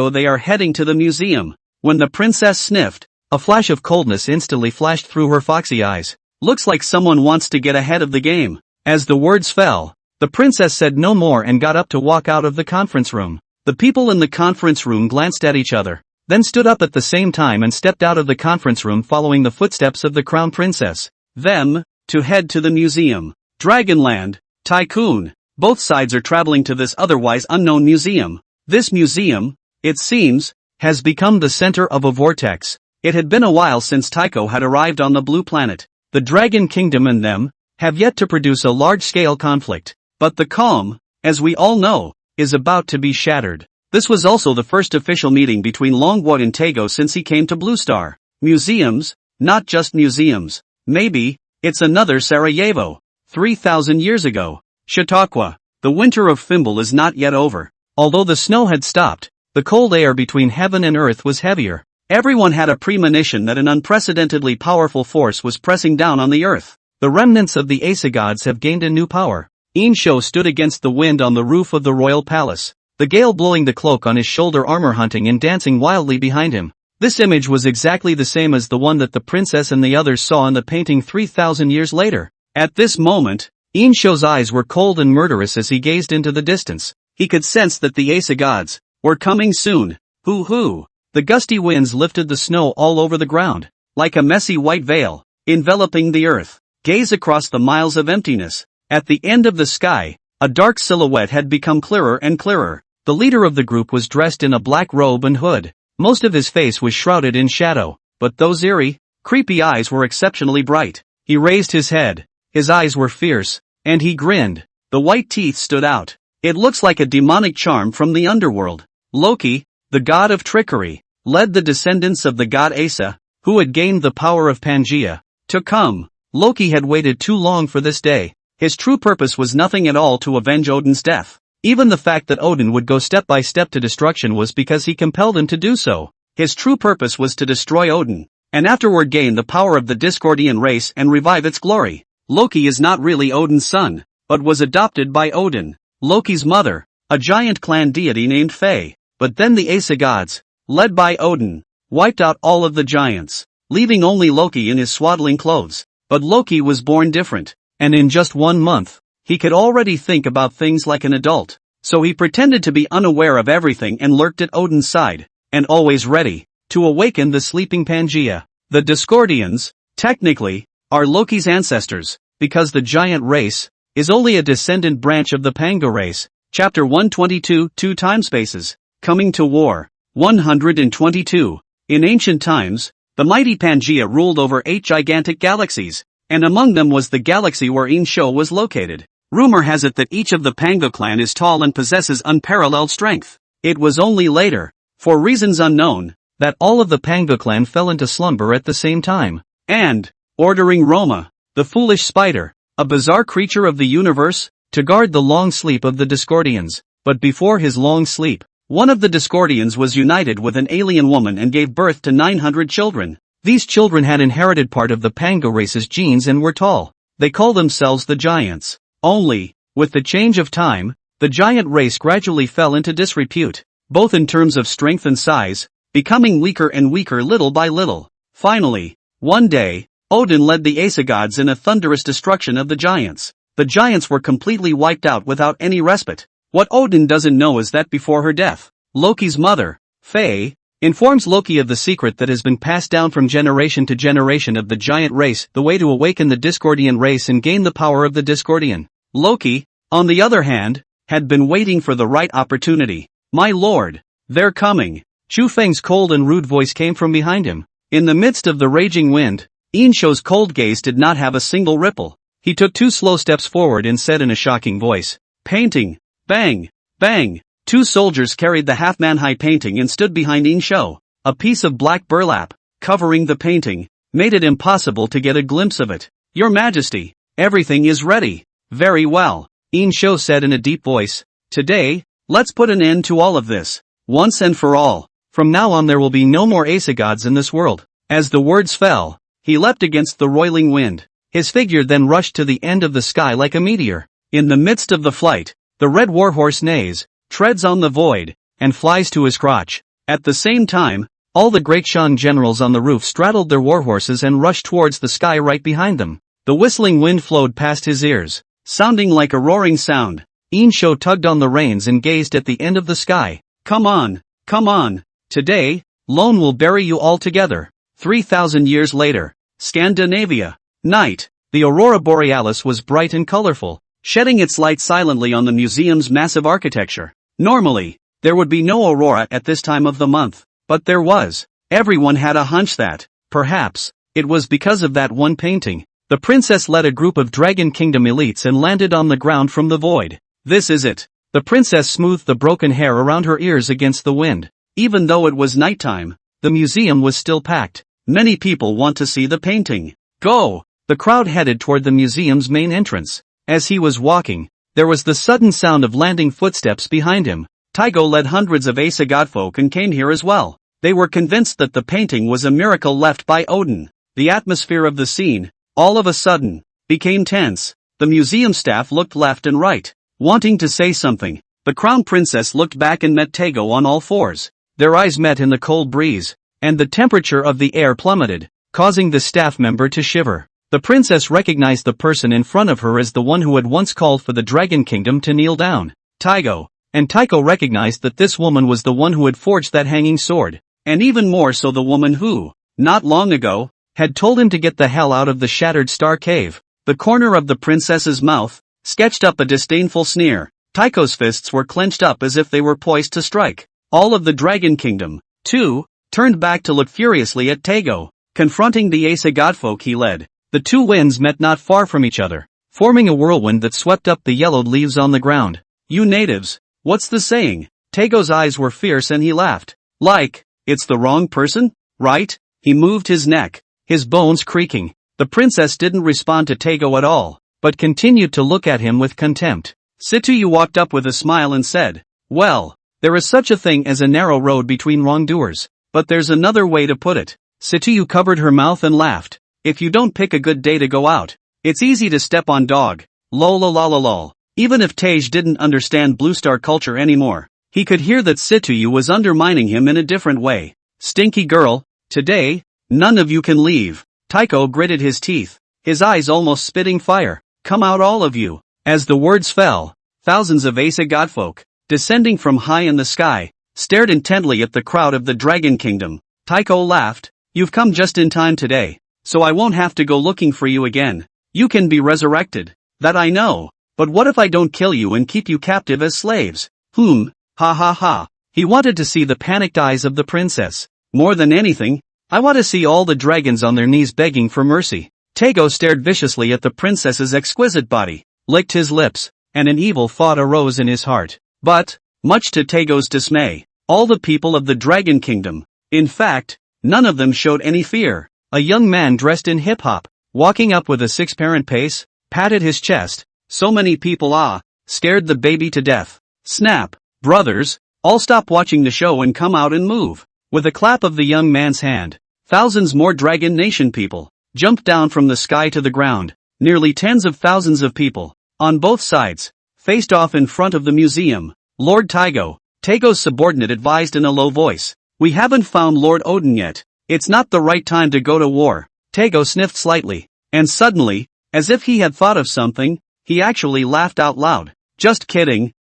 they are heading to the museum. When the princess sniffed, a flash of coldness instantly flashed through her foxy eyes. Looks like someone wants to get ahead of the game. As the words fell, the princess said no more and got up to walk out of the conference room. The people in the conference room glanced at each other, then stood up at the same time and stepped out of the conference room following the footsteps of the crown princess. Them, to head to the museum. Dragonland, Tycoon. Both sides are traveling to this otherwise unknown museum. This museum, it seems, has become the center of a vortex. It had been a while since Tycho had arrived on the blue planet. The Dragon Kingdom and them have yet to produce a large-scale conflict, but the calm, as we all know, is about to be shattered. This was also the first official meeting between Longwood and Tago since he came to Blue Star. Museums, not just museums. Maybe, it's another Sarajevo. 3,000 years ago. Chautauqua. The winter of Fimble is not yet over. Although the snow had stopped, the cold air between heaven and earth was heavier. Everyone had a premonition that an unprecedentedly powerful force was pressing down on the earth. The remnants of the Aesa gods have gained a new power. Yin Shou stood against the wind on the roof of the royal palace, the gale blowing the cloak on his shoulder armor hunting and dancing wildly behind him. This image was exactly the same as the one that the princess and the others saw in the painting 3,000 years later. At this moment, Yin Shou's eyes were cold and murderous as he gazed into the distance. He could sense that the Aesa gods were coming soon. Hoo-hoo! The gusty winds lifted the snow all over the ground, like a messy white veil, enveloping the earth. Gaze across the miles of emptiness. At the end of the sky, a dark silhouette had become clearer and clearer. The leader of the group was dressed in a black robe and hood. Most of his face was shrouded in shadow, but those eerie, creepy eyes were exceptionally bright. He raised his head. His eyes were fierce, and he grinned. The white teeth stood out. It looks like a demonic charm from the underworld. Loki, the god of trickery, led the descendants of the god Aesa, who had gained the power of Pangaea, to come. Loki had waited too long for this day. His true purpose was nothing at all to avenge Odin's death. Even the fact that Odin would go step by step to destruction was because he compelled him to do so. His true purpose was to destroy Odin, and afterward gain the power of the Discordian race and revive its glory. Loki is not really Odin's son, but was adopted by Odin, Loki's mother, a giant clan deity named Fae. But then the Aesa gods, led by Odin, wiped out all of the giants, leaving only Loki in his swaddling clothes. But Loki was born different, and in just 1 month, he could already think about things like an adult. So he pretended to be unaware of everything and lurked at Odin's side, and always ready to awaken the sleeping Pangaea. The Discordians, technically, are Loki's ancestors, because the giant race is only a descendant branch of the Pangaea race. Chapter 122, 2 Timespaces. Coming to War. 122. In ancient times, the mighty Pangaea ruled over 8 gigantic galaxies, and among them was the galaxy where Yin Shou was located. Rumor has it that each of the Pangaea clan is tall and possesses unparalleled strength. It was only later, for reasons unknown, that all of the Pangaea clan fell into slumber at the same time. And, ordering Roma, the foolish spider, a bizarre creature of the universe, to guard the long sleep of the Discordians. But before his long sleep, one of the Discordians was united with an alien woman and gave birth to 900 children. These children had inherited part of the Pangaea race's genes and were tall. They call themselves the Giants. Only, with the change of time, the giant race gradually fell into disrepute, both in terms of strength and size, becoming weaker and weaker little by little. Finally, one day, Odin led the Aesa gods in a thunderous destruction of the giants. The giants were completely wiped out without any respite. What Odin doesn't know is that before her death, Loki's mother, Fae, informs Loki of the secret that has been passed down from generation to generation of the giant race, the way to awaken the Discordian race and gain the power of the Discordian. Loki, on the other hand, had been waiting for the right opportunity. My lord, they're coming. Chu Feng's cold and rude voice came from behind him. In the midst of the raging wind, Yin Shou's cold gaze did not have a single ripple. He took 2 slow steps forward and said in a shocking voice, "Painting." Bang! Bang! 2 soldiers carried the half-man-high painting and stood behind Yin Shou. A piece of black burlap, covering the painting, made it impossible to get a glimpse of it. "Your Majesty, everything is ready." "Very well," Yin Shou said in a deep voice. "Today, let's put an end to all of this, once and for all. From now on there will be no more Aesa gods in this world." As the words fell, he leapt against the roiling wind. His figure then rushed to the end of the sky like a meteor. In the midst of the flight, the red warhorse neighs, treads on the void, and flies to his crotch. At the same time, all the Great Shang generals on the roof straddled their warhorses and rushed towards the sky right behind them. The whistling wind flowed past his ears, sounding like a roaring sound. Yin Shou tugged on the reins and gazed at the end of the sky. Come on, come on. Today, Lone will bury you all together." 3,000 years later, Scandinavia. Night. The aurora borealis was bright and colorful, shedding its light silently on the museum's massive architecture. Normally, there would be no aurora at this time of the month, but there was. Everyone had a hunch that, perhaps, it was because of that one painting. The princess led a group of Dragon Kingdom elites and landed on the ground from the void. "This is it." The princess smoothed the broken hair around her ears against the wind. Even though it was nighttime, the museum was still packed. Many people want to see the painting. Go! The crowd headed toward the museum's main entrance. As he was walking, there was the sudden sound of landing footsteps behind him. Tygo led hundreds of Aesa godfolk and came here as well. They were convinced that the painting was a miracle left by Odin. The atmosphere of the scene, all of a sudden, became tense. The museum staff looked left and right, wanting to say something. The crown princess looked back and met Taego on all fours. Their eyes met in the cold breeze, and the temperature of the air plummeted, causing the staff member to shiver. The princess recognized the person in front of her as the one who had once called for the Dragon Kingdom to kneel down. Taego. And Taeko recognized that this woman was the one who had forged that hanging sword, and even more so the woman who, not long ago, had told him to get the hell out of the shattered star cave. The corner of the princess's mouth sketched up a disdainful sneer. Taiko's fists were clenched up as if they were poised to strike. All of the Dragon Kingdom, too, turned back to look furiously at Taego, confronting the Asa godfolk he led. The two winds met not far from each other, forming a whirlwind that swept up the yellowed leaves on the ground. "You natives, what's the saying?" Taego's eyes were fierce and he laughed. "Like, it's the wrong person, right?" He moved his neck, his bones creaking. The princess didn't respond to Taego at all, but continued to look at him with contempt. Situyu walked up with a smile and said, "Well, there is such a thing as a narrow road between wrongdoers, but there's another way to put it." Situyu covered her mouth and laughed. "If you don't pick a good day to go out, it's easy to step on dog. Lol. Even if Tage didn't understand Blue Star culture anymore, he could hear that Situyu was undermining him in a different way. "Stinky girl, today, none of you can leave." Taiko gritted his teeth, his eyes almost spitting fire. "Come out all of you." As the words fell, thousands of Asa godfolk, descending from high in the sky, stared intently at the crowd of the Dragon Kingdom. Taiko laughed. "You've come just in time today, so I won't have to go looking for you again. You can be resurrected. That I know. But what if I don't kill you and keep you captive as slaves?" Ha. He wanted to see the panicked eyes of the princess. "More than anything, I want to see all the dragons on their knees begging for mercy." Taego stared viciously at the princess's exquisite body, licked his lips, and an evil thought arose in his heart. But, much to Taego's dismay, all the people of the Dragon Kingdom, in fact, none of them showed any fear. A young man dressed in hip-hop, walking up with a six-parent pace, patted his chest. "So many people scared the baby to death." Snap. "Brothers, all stop watching the show and come out and move." With a clap of the young man's hand, thousands more Dragon Nation people jumped down from the sky to the ground. Nearly tens of thousands of people, on both sides, faced off in front of the museum. "Lord Taego's subordinate advised in a low voice. "We haven't found Lord Odin yet. It's not the right time to go to war." Taego sniffed slightly, and suddenly, as if he had thought of something, he actually laughed out loud. Just kidding.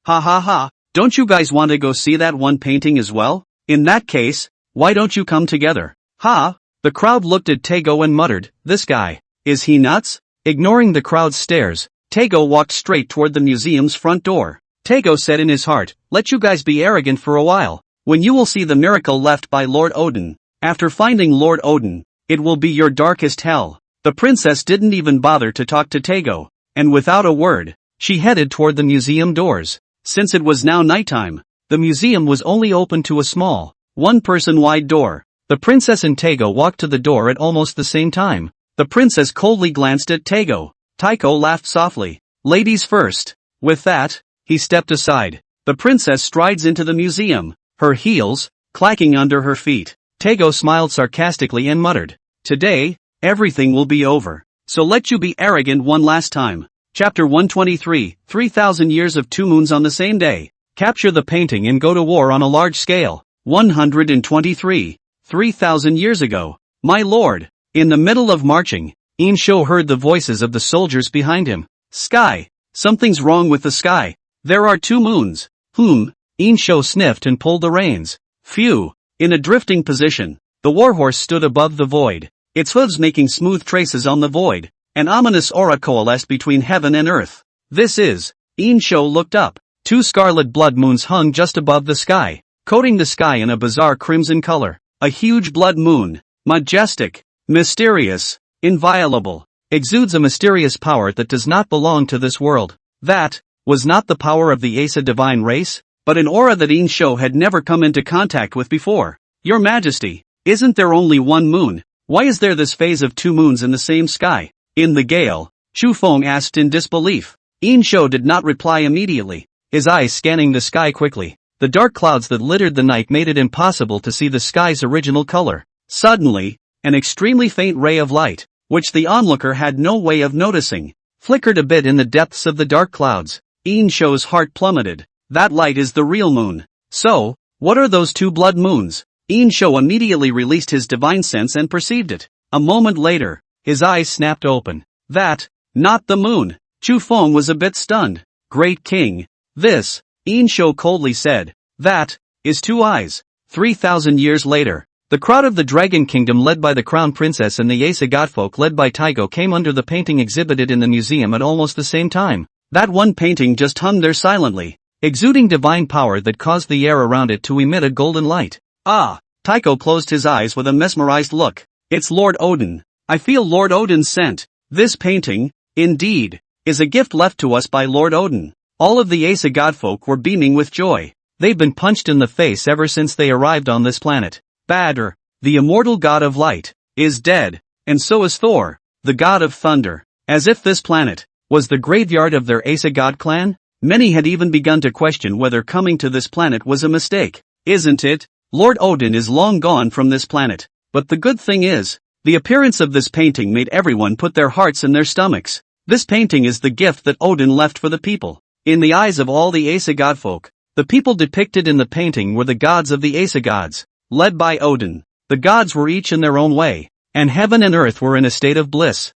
Ha. Don't you guys want to go see that one painting as well? In that case, why don't you come together? Ha! The crowd looked at Taego and muttered, "This guy, is he nuts?" Ignoring the crowd's stares, Taego walked straight toward the museum's front door. Taego said in his heart, "Let you guys be arrogant for a while. When you will see the miracle left by Lord Odin, after finding Lord Odin, it will be your darkest hell." The princess didn't even bother to talk to Taego, and without a word, she headed toward the museum doors. Since it was now nighttime, the museum was only open to a small, one-person-wide door. The princess and Taego walked to the door at almost the same time. The princess coldly glanced at Taego. Taiko laughed softly. "Ladies first." With that, he stepped aside. The princess strides into the museum, her heels clacking under her feet. Taego smiled sarcastically and muttered, "Today, everything will be over. So let you be arrogant one last time." Chapter 123, 3,000 years of two moons on the same day. Capture the painting and go to war on a large scale. 123. 3,000 years ago. My lord. In the middle of marching, Yin Shou heard the voices of the soldiers behind him. "Sky. Something's wrong with the sky. There are two moons." Yin Shou sniffed and pulled the reins. Phew. In a drifting position, the warhorse stood above the void, its hooves making smooth traces on the void. An ominous aura coalesced between heaven and earth. "This is..." Yin Shou looked up. Two scarlet blood moons hung just above the sky, coating the sky in a bizarre crimson color. A huge blood moon, majestic, mysterious, inviolable, exudes a mysterious power that does not belong to this world. That was not the power of the Asa divine race, but an aura that Yin Shou had never come into contact with before. "Your Majesty, isn't there only one moon? Why is there this phase of two moons in the same sky?" In the gale, Xu Feng asked in disbelief. Yin Shou did not reply immediately, his eyes scanning the sky quickly. The dark clouds that littered the night made it impossible to see the sky's original color. Suddenly, an extremely faint ray of light, which the onlooker had no way of noticing, flickered a bit in the depths of the dark clouds. Yin Shou's heart plummeted. That light is the real moon. So, what are those two blood moons? Yin Shou immediately released his divine sense and perceived it. A moment later, his eyes snapped open. That, not the moon. Chu Feng was a bit stunned. Great King. This, Yin Shou coldly said. That, is two eyes. 3,000 years later, the crowd of the Dragon Kingdom led by the Crown Princess and the Asa Godfolk led by Taigo came under the painting exhibited in the museum at almost the same time. That one painting just hung there silently, exuding divine power that caused the air around it to emit a golden light. Ah! Tycho closed his eyes with a mesmerized look. It's Lord Odin. I feel Lord Odin's scent. This painting, indeed, is a gift left to us by Lord Odin. All of the Asa Godfolk were beaming with joy. They've been punched in the face ever since they arrived on this planet. Badr, the immortal god of light, is dead, and so is Thor, the god of thunder. As if this planet was the graveyard of their Asa god clan? Many had even begun to question whether coming to this planet was a mistake. Isn't it? Lord Odin is long gone from this planet. But the good thing is, the appearance of this painting made everyone put their hearts in their stomachs. This painting is the gift that Odin left for the people. In the eyes of all the Asa godfolk, the people depicted in the painting were the gods of the Asa gods, led by Odin. The gods were each in their own way, and heaven and earth were in a state of bliss.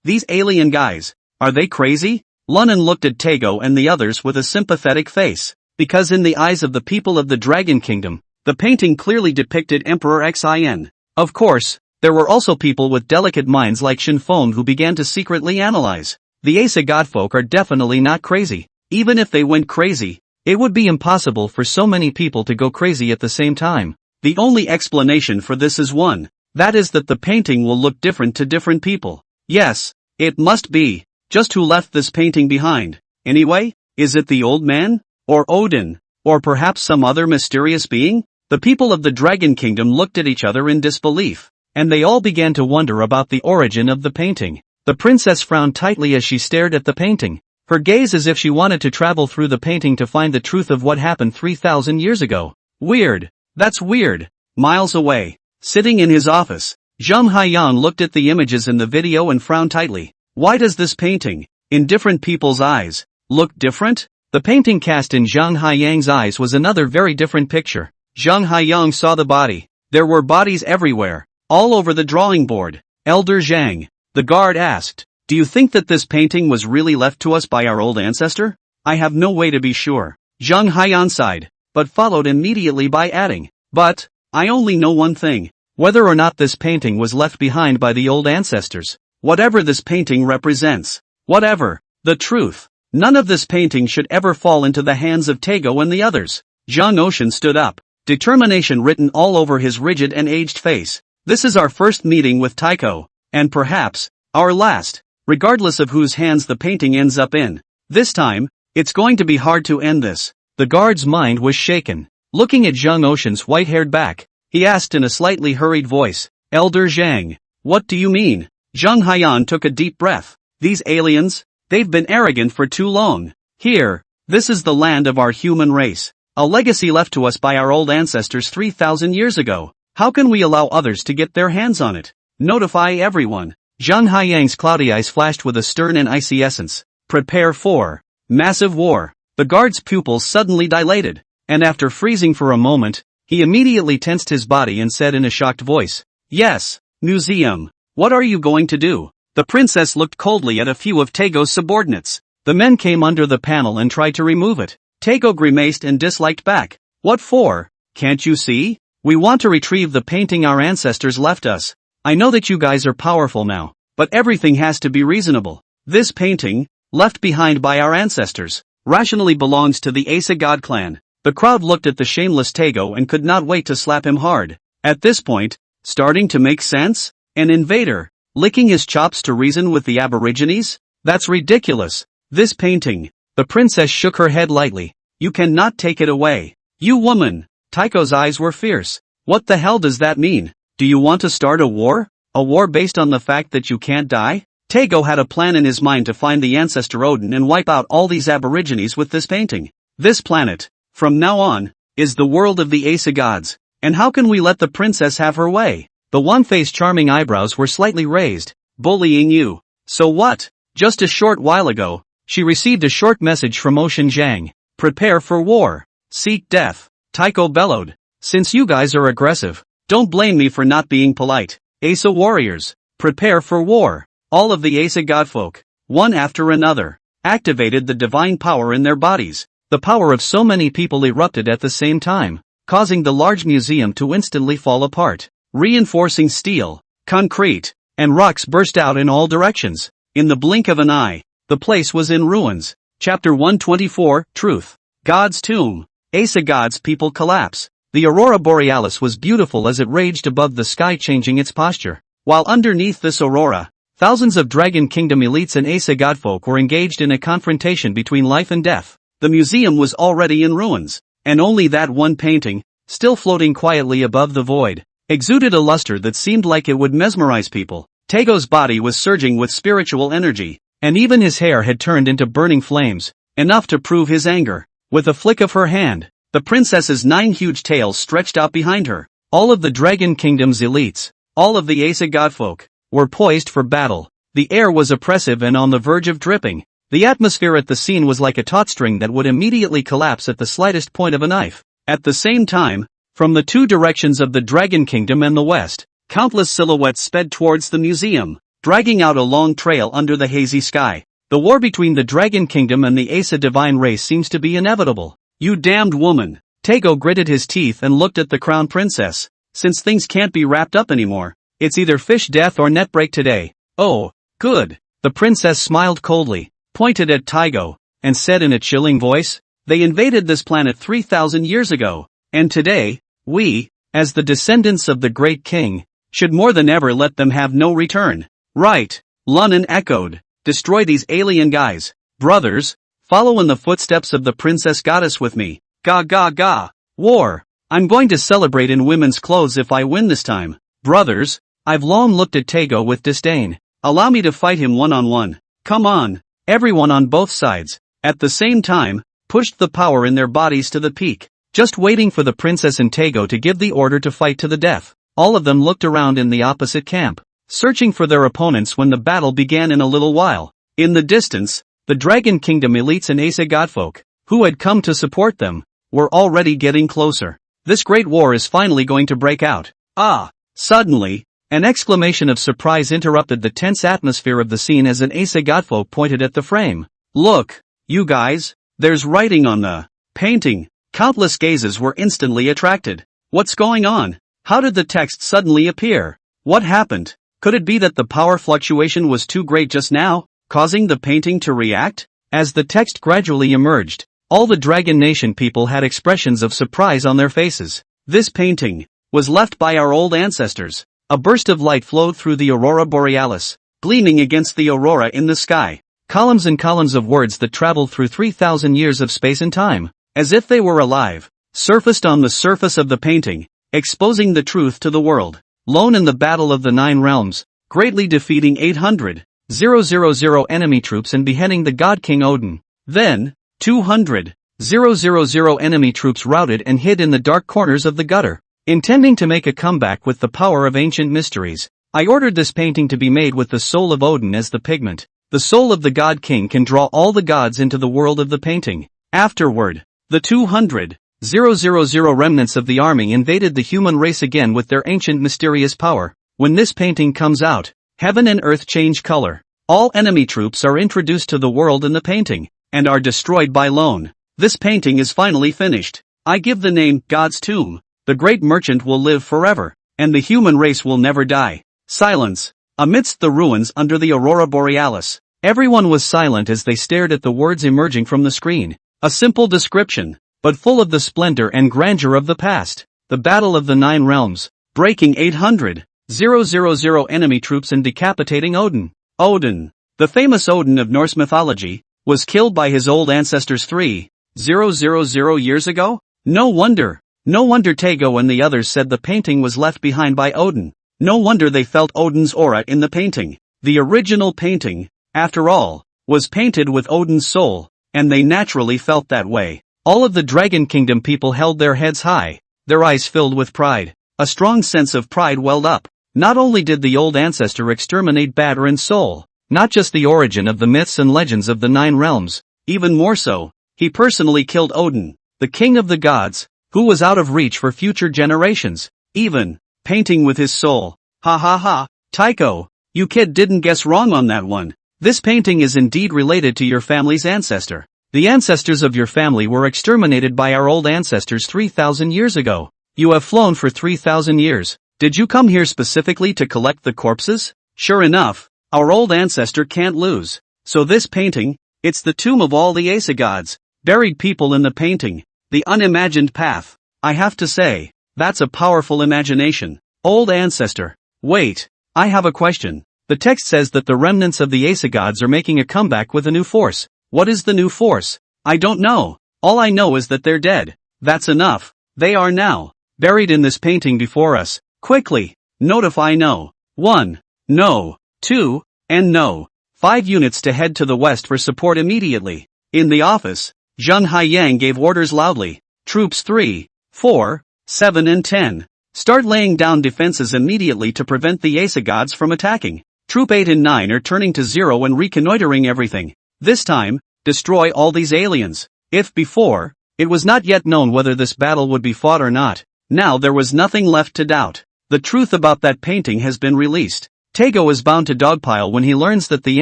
These alien guys, are they crazy? Lunnan looked at Tago and the others with a sympathetic face, because in the eyes of the people of the Dragon Kingdom, the painting clearly depicted Emperor Xin. Of course, there were also people with delicate minds like Shinfeng who began to secretly analyze. The Asa godfolk are definitely not crazy. Even if they went crazy, it would be impossible for so many people to go crazy at the same time. The only explanation for this is one. That is that the painting will look different to different people. Yes, it must be. Just who left this painting behind? Anyway, is it the old man? Or Odin? Or perhaps some other mysterious being? The people of the Dragon Kingdom looked at each other in disbelief, and they all began to wonder about the origin of the painting. The princess frowned tightly as she stared at the painting, her gaze as if she wanted to travel through the painting to find the truth of what happened 3,000 years ago. Weird. That's weird. Miles away, sitting in his office, Zheng Haiyan looked at the images in the video and frowned tightly. Why does this painting, in different people's eyes, look different? The painting cast in Zheng Haiyang's eyes was another very different picture. Zheng Haiyang saw the body. There were bodies everywhere, all over the drawing board. Elder Zhang, the guard asked, do you think that this painting was really left to us by our old ancestor? I have no way to be sure. Zheng Haiyan sighed, but followed immediately by adding, but, I only know one thing. Whether or not this painting was left behind by the old ancestors. Whatever this painting represents. Whatever. The truth. None of this painting should ever fall into the hands of Tago and the others. Zhang Ocean stood up, determination written all over his rigid and aged face. This is our first meeting with Taiko, and perhaps, our last, regardless of whose hands the painting ends up in. This time, it's going to be hard to end this. The guard's mind was shaken. Looking at Zhang Ocean's white-haired back, he asked in a slightly hurried voice, Elder Zhang, what do you mean? Zheng Haiyan took a deep breath. These aliens, they've been arrogant for too long. Here, this is the land of our human race. A legacy left to us by our old ancestors 3,000 years ago. How can we allow others to get their hands on it? Notify everyone. Zheng Haiyang's cloudy eyes flashed with a stern and icy essence. Prepare for massive war. The guard's pupils suddenly dilated, and after freezing for a moment, he immediately tensed his body and said in a shocked voice, yes, museum. What are you going to do? The princess looked coldly at a few of Tago's subordinates. The men came under the panel and tried to remove it. Tago grimaced and disliked back. What for? Can't you see? We want to retrieve the painting our ancestors left us. I know that you guys are powerful now, but everything has to be reasonable. This painting, left behind by our ancestors, rationally belongs to the Asa God clan. The crowd looked at the shameless Tago and could not wait to slap him hard. At this point, starting to make sense? An invader, licking his chops to reason with the Aborigines? That's ridiculous. This painting. The princess shook her head lightly. You cannot take it away. You woman. Taiko's eyes were fierce. What the hell does that mean? Do you want to start a war? A war based on the fact that you can't die? Tago had a plan in his mind to find the ancestor Odin and wipe out all these Aborigines with this painting. This planet, from now on, is the world of the Asa gods, And how can we let the princess have her way? The one-faced charming eyebrows were slightly raised. Bullying you. So what? Just a short while ago, she received a short message from Ocean Zhang. Prepare for war. Seek death. Tycho bellowed. Since you guys are aggressive, don't blame me for not being polite. Asa warriors. Prepare for war. All of the Asa godfolk, one after another, activated the divine power in their bodies. The power of so many people erupted at the same time, causing the large museum to instantly fall apart. Reinforcing steel, concrete, and rocks burst out in all directions. In the blink of an eye, the place was in ruins. Chapter 124, Truth. God's Tomb. Asa God's people collapse. The aurora borealis was beautiful as it raged above the sky, changing its posture. While underneath this aurora, thousands of Dragon Kingdom elites and Asa godfolk were engaged in a confrontation between life and death. The museum was already in ruins, and only that one painting, still floating quietly above the void, exuded a luster that seemed like it would mesmerize people. Taego's body was surging with spiritual energy, and even his hair had turned into burning flames, enough to prove his anger. With a flick of her hand, the princess's 9 huge tails stretched out behind her. All of the Dragon Kingdom's elites, all of the Asa godfolk, were poised for battle. The air was oppressive and on the verge of dripping. The atmosphere at the scene was like a taut string that would immediately collapse at the slightest point of a knife. At the same time, from the 2 directions of the Dragon Kingdom and the west, countless silhouettes sped towards the museum, dragging out a long trail under the hazy sky. The war between the Dragon Kingdom and the Asa divine race seems to be inevitable. You damned woman! Taego gritted his teeth and looked at the crown princess. Since things can't be wrapped up anymore, it's either fish death or net break today. Oh, good. The princess smiled coldly, pointed at Taego, and said in a chilling voice, they invaded this planet 3,000 years ago, and today, we, as the descendants of the great king, should more than ever let them have no return. Right, Lunan echoed. Destroy these alien guys. Brothers, follow in the footsteps of the princess goddess with me. Ga ga ga. War. I'm going to celebrate in women's clothes if I win this time. Brothers, I've long looked at Taego with disdain. Allow me to fight him one-on-one. Come on. Everyone on both sides, at the same time, pushed the power in their bodies to the peak, just waiting for the princess and Taego to give the order to fight to the death. All of them looked around in the opposite camp, searching for their opponents when the battle began in a little while. In the distance, the Dragon Kingdom elites and Asa godfolk, who had come to support them, were already getting closer. This great war is finally going to break out. Ah! Suddenly, an exclamation of surprise interrupted the tense atmosphere of the scene as an Asa godfolk pointed at the frame. Look, you guys, there's writing on the painting. Countless gazes were instantly attracted. What's going on? How did the text suddenly appear? What happened? Could it be that the power fluctuation was too great just now, causing the painting to react? As the text gradually emerged, all the Dragon Nation people had expressions of surprise on their faces. This painting was left by our old ancestors. A burst of light flowed through the aurora borealis, gleaming against the aurora in the sky. Columns and columns of words that traveled through 3,000 years of space and time, as if they were alive, surfaced on the surface of the painting, exposing the truth to the world. Lone in the Battle of the 9 Realms, greatly defeating 800,000 enemy troops and beheading the God King Odin. Then, 200,000 enemy troops routed and hid in the dark corners of the gutter. Intending to make a comeback with the power of ancient mysteries, I ordered this painting to be made with the soul of Odin as the pigment. The soul of the God King can draw all the gods into the world of the painting. Afterward, the 200,000 remnants of the army invaded the human race again with their ancient mysterious power. When this painting comes out, heaven and earth change color. All enemy troops are introduced to the world in the painting, and are destroyed by Lone. This painting is finally finished. I give the name, God's Tomb. The great merchant will live forever, and the human race will never die. Silence. Amidst the ruins under the aurora borealis, everyone was silent as they stared at the words emerging from the screen. A simple description, but full of the splendor and grandeur of the past. The Battle of the 9 Realms, breaking 800,000 enemy troops and decapitating Odin. Odin, the famous Odin of Norse mythology, was killed by his old ancestors 3,000 years ago? No wonder Taego and the others said the painting was left behind by Odin. No wonder they felt Odin's aura in the painting. The original painting, after all, was painted with Odin's soul, and they naturally felt that way. All of the Dragon Kingdom people held their heads high. their eyes filled with pride. A strong sense of pride welled up. Not only did the old ancestor exterminate Bataran's soul, not just the origin of the myths and legends of the Nine Realms, even more so, he personally killed Odin, the king of the gods, who was out of reach for future generations, even painting with his soul. Ha ha ha, Tycho, you kid didn't guess wrong on that one. This painting is indeed related to your family's ancestor. The ancestors of your family were exterminated by our old ancestors 3,000 years ago. You have flown for 3,000 years. Did you come here specifically to collect the corpses? Sure enough, our old ancestor can't lose. So this painting, it's the tomb of all the Aesa gods, buried people in the painting, the unimagined path. I have to say, that's a powerful imagination. Old ancestor. Wait, I have a question. The text says that the remnants of the Aesa gods are making a comeback with a new force. What is the new force? I don't know. All I know is that they're dead. That's enough. They are now buried in this painting before us. Quickly, notify No. 1, No. 2, and No. 5 units to head to the west for support immediately. In the office, Zheng Haiyang gave orders loudly. Troops 3, 4, 7 and 10. Start laying down defenses immediately to prevent the Aesa gods from attacking. Troop 8 and 9 are turning to 0 and reconnoitering everything. This time, destroy all these aliens. If before, it was not yet known whether this battle would be fought or not, now there was nothing left to doubt. The truth about that painting has been released. Taego is bound to dogpile when he learns that the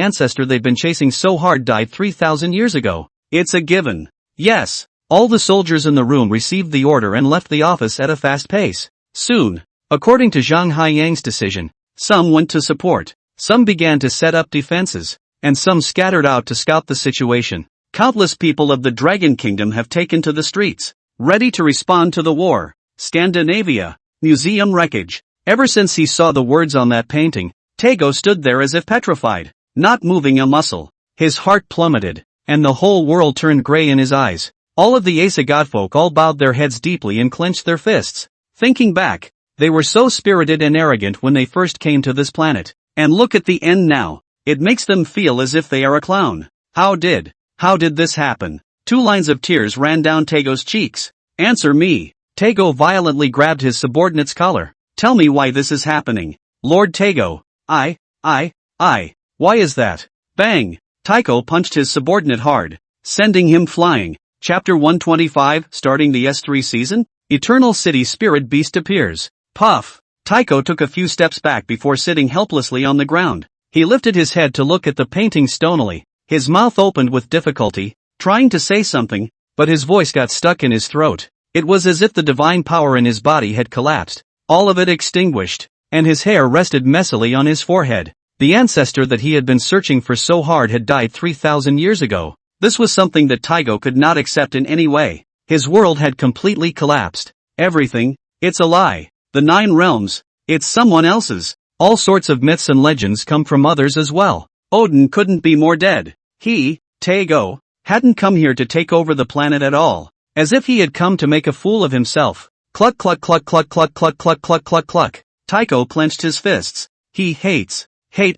ancestor they've been chasing so hard died 3,000 years ago. It's a given. Yes, all the soldiers in the room received the order and left the office at a fast pace. Soon, according to Zhang Haiyang's decision, some went to support, some began to set up defenses, and some scattered out to scout the situation. Countless people of the Dragon Kingdom have taken to the streets, ready to respond to the war. Scandinavia, museum wreckage. Ever since he saw the words on that painting, Taego stood there as if petrified, not moving a muscle. His heart plummeted, and the whole world turned gray in his eyes. All of the Aesa godfolk all bowed their heads deeply and clenched their fists. Thinking back, they were so spirited and arrogant when they first came to this planet. And look at the end now. It makes them feel as if they are a clown. How did this happen? 2 lines of tears ran down Taego's cheeks. Answer me. Taego violently grabbed his subordinate's collar. Tell me why this is happening. Lord Taego. Why is that? Bang! Taiko punched his subordinate hard, sending him flying. Chapter 125, starting the S3 season? Eternal City Spirit Beast appears. Puff! Taiko took a few steps back before sitting helplessly on the ground. He lifted his head to look at the painting stonily. His mouth opened with difficulty, trying to say something, but his voice got stuck in his throat. It was as if the divine power in his body had collapsed, all of it extinguished, and his hair rested messily on his forehead. The ancestor that he had been searching for so hard had died 3,000 years ago. This was something that Taiko could not accept in any way. His world had completely collapsed. Everything, it's a lie. The 9 realms, it's someone else's. All sorts of myths and legends come from others as well. Odin couldn't be more dead. He, Taego, hadn't come here to take over the planet at all. As if he had come to make a fool of himself. Cluck cluck cluck cluck cluck cluck cluck cluck cluck cluck. Taiko clenched his fists. He hate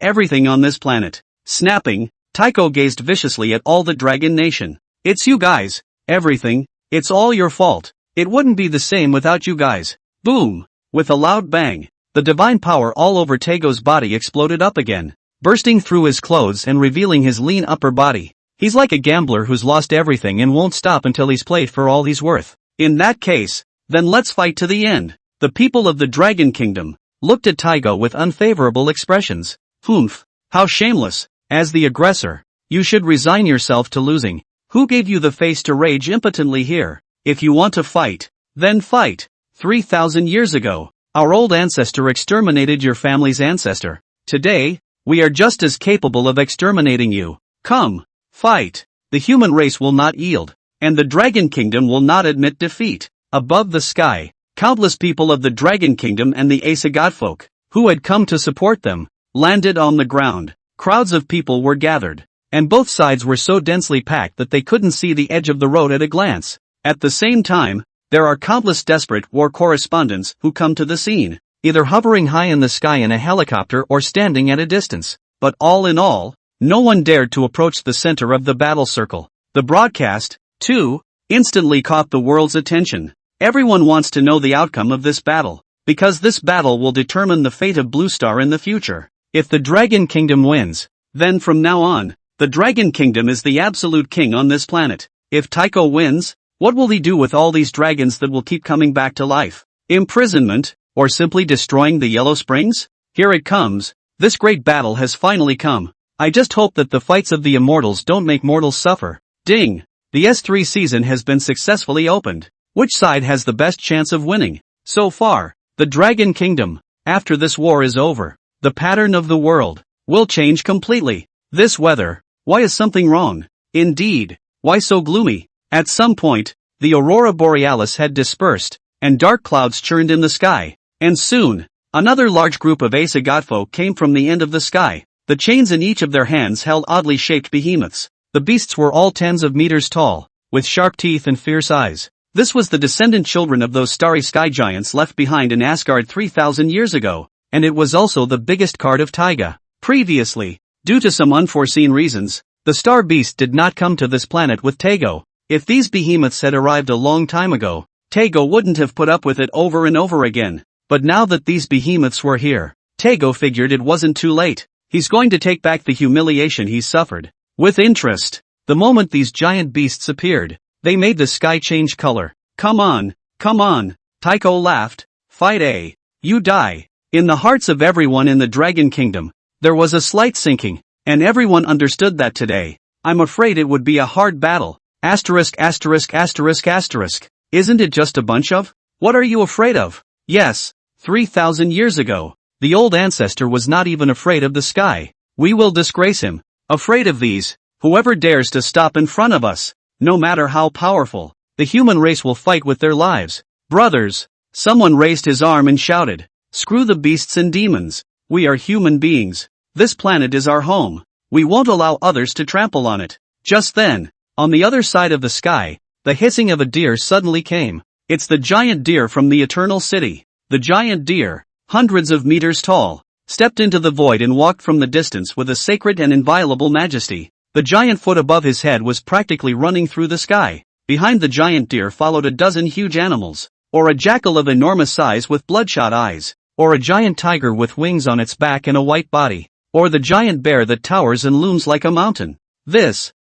everything on this planet. Snapping, Taiko gazed viciously at all the Dragon Nation. It's you guys, everything, it's all your fault. It wouldn't be the same without you guys. Boom! With a loud bang, the divine power all over Taego's body exploded up again, bursting through his clothes and revealing his lean upper body. He's like a gambler who's lost everything and won't stop until he's played for all he's worth. In that case, then let's fight to the end. The people of the Dragon Kingdom looked at Taego with unfavorable expressions. Humph, how shameless. As the aggressor, you should resign yourself to losing. Who gave you the face to rage impotently here? If you want to fight, then fight. 3,000 years ago, our old ancestor exterminated your family's ancestor. Today, we are just as capable of exterminating you. Come, fight. The human race will not yield, and the Dragon Kingdom will not admit defeat. Above the sky, countless people of the Dragon Kingdom and the Aesa godfolk, who had come to support them, landed on the ground. Crowds of people were gathered, and both sides were so densely packed that they couldn't see the edge of the road at a glance. At the same time, there are countless desperate war correspondents who come to the scene, either hovering high in the sky in a helicopter or standing at a distance. But all in all, no one dared to approach the center of the battle circle. The broadcast, too, instantly caught the world's attention. Everyone wants to know the outcome of this battle, because this battle will determine the fate of Blue Star in the future. If the Dragon Kingdom wins, then from now on, the Dragon Kingdom is the absolute king on this planet. If Tycho wins, what will he do with all these dragons that will keep coming back to life? Imprisonment, or simply destroying the Yellow Springs? Here it comes. This great battle has finally come. I just hope that the fights of the immortals don't make mortals suffer. Ding! The S3 season has been successfully opened. Which side has the best chance of winning? So far, the Dragon Kingdom. After this war is over, the pattern of the world will change completely. This weather, why is something wrong? Indeed, why so gloomy? At some point, the aurora borealis had dispersed, and dark clouds churned in the sky. And soon, another large group of Asagatfolk came from the end of the sky. The chains in each of their hands held oddly shaped behemoths. The beasts were all tens of meters tall, with sharp teeth and fierce eyes. This was the descendant children of those starry sky giants left behind in Asgard 3,000 years ago, and it was also the biggest card of Taiga. Previously, due to some unforeseen reasons, the star beast did not come to this planet with Tago. If these behemoths had arrived a long time ago, Tago wouldn't have put up with it over and over again. But now that these behemoths were here, Tago figured it wasn't too late. He's going to take back the humiliation he suffered. With interest, the moment these giant beasts appeared, they made the sky change color. Come on, Taiko laughed. Fight you die. In the hearts of everyone in the Dragon Kingdom, there was a slight sinking, and everyone understood that today. I'm afraid it would be a hard battle. Asterisk. Isn't it just a bunch of? What are you afraid of? Yes, 3,000 years ago, the old ancestor was not even afraid of the sky. We will disgrace him. Afraid of these, whoever dares to stop in front of us, no matter how powerful, the human race will fight with their lives. Brothers, someone raised his arm and shouted, screw the beasts and demons. We are human beings. This planet is our home. We won't allow others to trample on it. Just then, on the other side of the sky, the hissing of a deer suddenly came. It's the giant deer from the Eternal City. The giant deer, hundreds of meters tall, stepped into the void and walked from the distance with a sacred and inviolable majesty. The giant foot above his head was practically running through the sky. Behind the giant deer followed a dozen huge animals, or a jackal of enormous size with bloodshot eyes, or a giant tiger with wings on its back and a white body, or the giant bear that towers and looms like a mountain. This.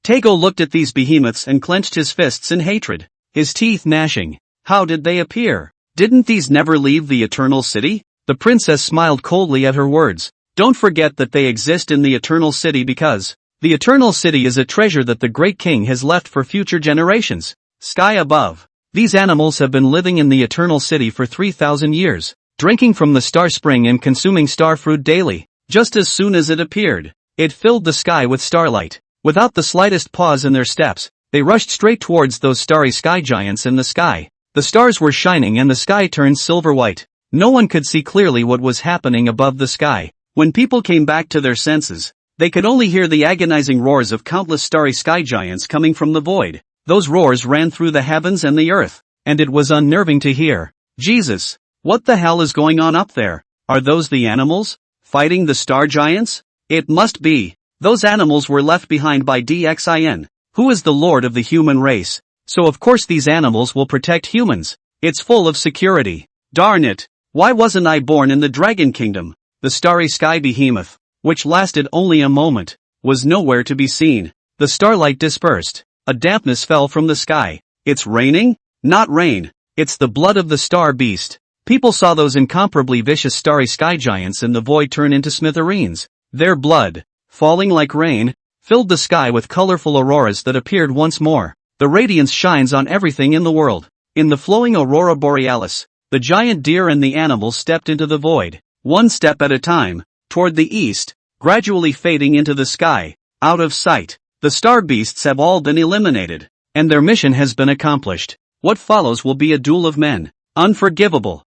Tago looked at these behemoths and clenched his fists in hatred, his teeth gnashing. How did they appear? Didn't these never leave the Eternal City? The princess smiled coldly at her words. Don't forget that they exist in the Eternal City because the Eternal City is a treasure that the Great King has left for future generations. Sky above. These animals have been living in the Eternal City for 3,000 years, drinking from the star spring and consuming star fruit daily. Just as soon as it appeared, it filled the sky with starlight. Without the slightest pause in their steps, they rushed straight towards those starry sky giants in the sky. The stars were shining and the sky turned silver white. No one could see clearly what was happening above the sky. When people came back to their senses, they could only hear the agonizing roars of countless starry sky giants coming from the void. Those roars ran through the heavens and the earth, and it was unnerving to hear. Jesus, what the hell is going on up there? Are those the animals fighting the star giants? It must be. Those animals were left behind by Dxin, who is the lord of the human race. So of course these animals will protect humans. It's full of security. Darn it. Why wasn't I born in the Dragon Kingdom? The starry sky behemoth, which lasted only a moment, was nowhere to be seen. The starlight dispersed. A dampness fell from the sky. It's raining? Not rain. It's the blood of the star beast. People saw those incomparably vicious starry sky giants in the void turn into smithereens. Their blood, falling like rain, filled the sky with colorful auroras that appeared once more. The radiance shines on everything in the world. In the flowing aurora borealis, the giant deer and the animals stepped into the void, one step at a time, toward the east, gradually fading into the sky, out of sight. The star beasts have all been eliminated, and their mission has been accomplished. What follows will be a duel of men. Unforgivable.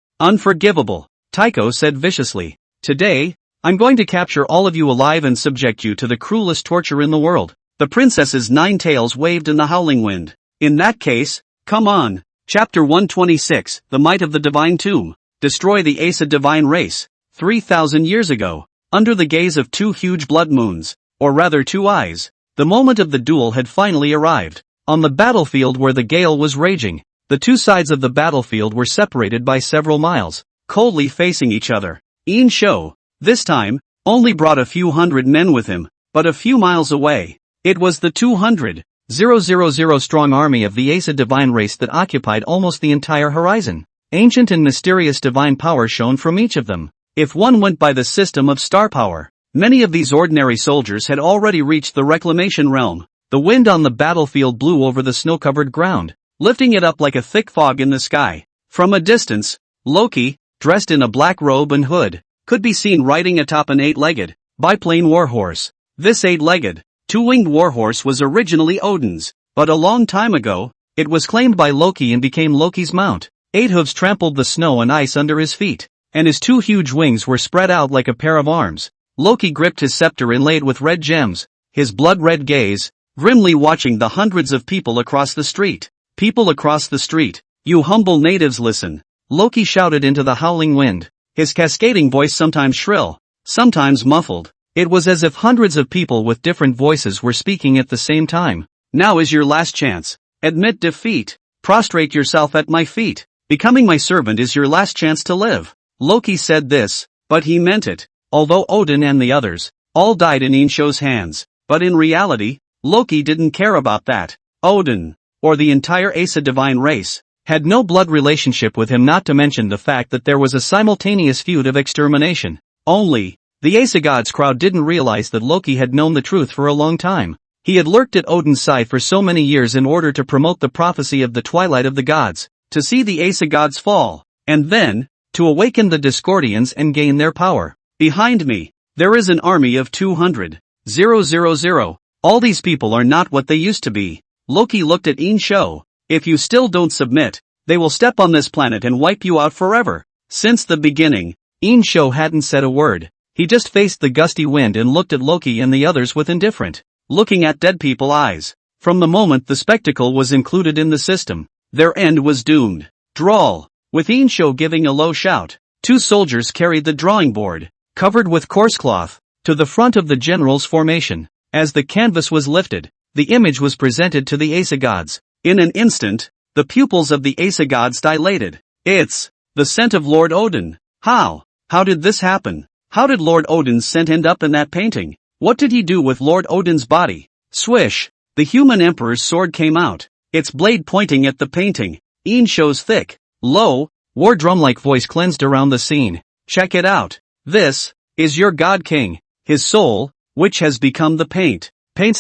Tycho said viciously. Today, I'm going to capture all of you alive and subject you to the cruelest torture in the world. The princess's 9 tails waved in the howling wind. In that case, come on. Chapter 126, The Might of the Divine Tomb. Destroy the Asa divine race. 3,000 years ago, under the gaze of 2 huge blood moons, or rather 2 eyes, the moment of the duel had finally arrived. On the battlefield where the gale was raging, The two sides of the battlefield were separated by several miles, coldly facing each other. Yin Shou, this time, only brought a few hundred men with him, but a few miles away. It was the 200,000 strong army of the Asa divine race that occupied almost the entire horizon. Ancient and mysterious divine power shone from each of them. If one went by the system of star power, many of these ordinary soldiers had already reached the reclamation realm. The wind on the battlefield blew over the snow-covered ground, lifting it up like a thick fog in the sky. From a distance, Loki, dressed in a black robe and hood, could be seen riding atop an 8-legged, biplane warhorse. This 8-legged, two-winged warhorse was originally Odin's, but a long time ago, it was claimed by Loki and became Loki's mount. 8 hooves trampled the snow and ice under his feet, and his 2 huge wings were spread out like a pair of arms. Loki gripped his scepter inlaid with red gems, his blood-red gaze, grimly watching the hundreds of people across the street. People across the street, you humble natives listen. Loki shouted into the howling wind, his cascading voice sometimes shrill, sometimes muffled. It was as if hundreds of people with different voices were speaking at the same time. Now is your last chance. Admit defeat. Prostrate yourself at my feet. Becoming my servant is your last chance to live. Loki said this, but he meant it. Although Odin and the others, all died in Yin Shou's hands, but in reality, Loki didn't care about that. Odin, or the entire Asa divine race, had no blood relationship with him, not to mention the fact that there was a simultaneous feud of extermination. Only, the Asa gods crowd didn't realize that Loki had known the truth for a long time. He had lurked at Odin's side for so many years in order to promote the prophecy of the Twilight of the gods, to see the Asa gods fall, and then, to awaken the Discordians and gain their power. Behind me, there is an army of 200,000. All these people are not what they used to be. Loki looked at Yin Shou. If you still don't submit, they will step on this planet and wipe you out forever. Since the beginning, Yin Shou hadn't said a word. He just faced the gusty wind and looked at Loki and the others with indifferent, looking at dead people eyes. From the moment the spectacle was included in the system, their end was doomed. Drawl. With Yin Shou giving a low shout, 2 soldiers carried the drawing board, covered with coarse cloth, to the front of the general's formation. As the canvas was lifted, the image was presented to the Asa gods. In an instant, the pupils of the Asa gods dilated. It's the scent of Lord Odin. How did this happen? How did Lord Odin's scent end up in that painting? What did he do with Lord Odin's body? Swish! The human emperor's sword came out, its blade pointing at the painting. Yin Shou's thick, low, war drum-like voice cleansed around the scene. Check it out. This is your god king. His soul, which has become the paints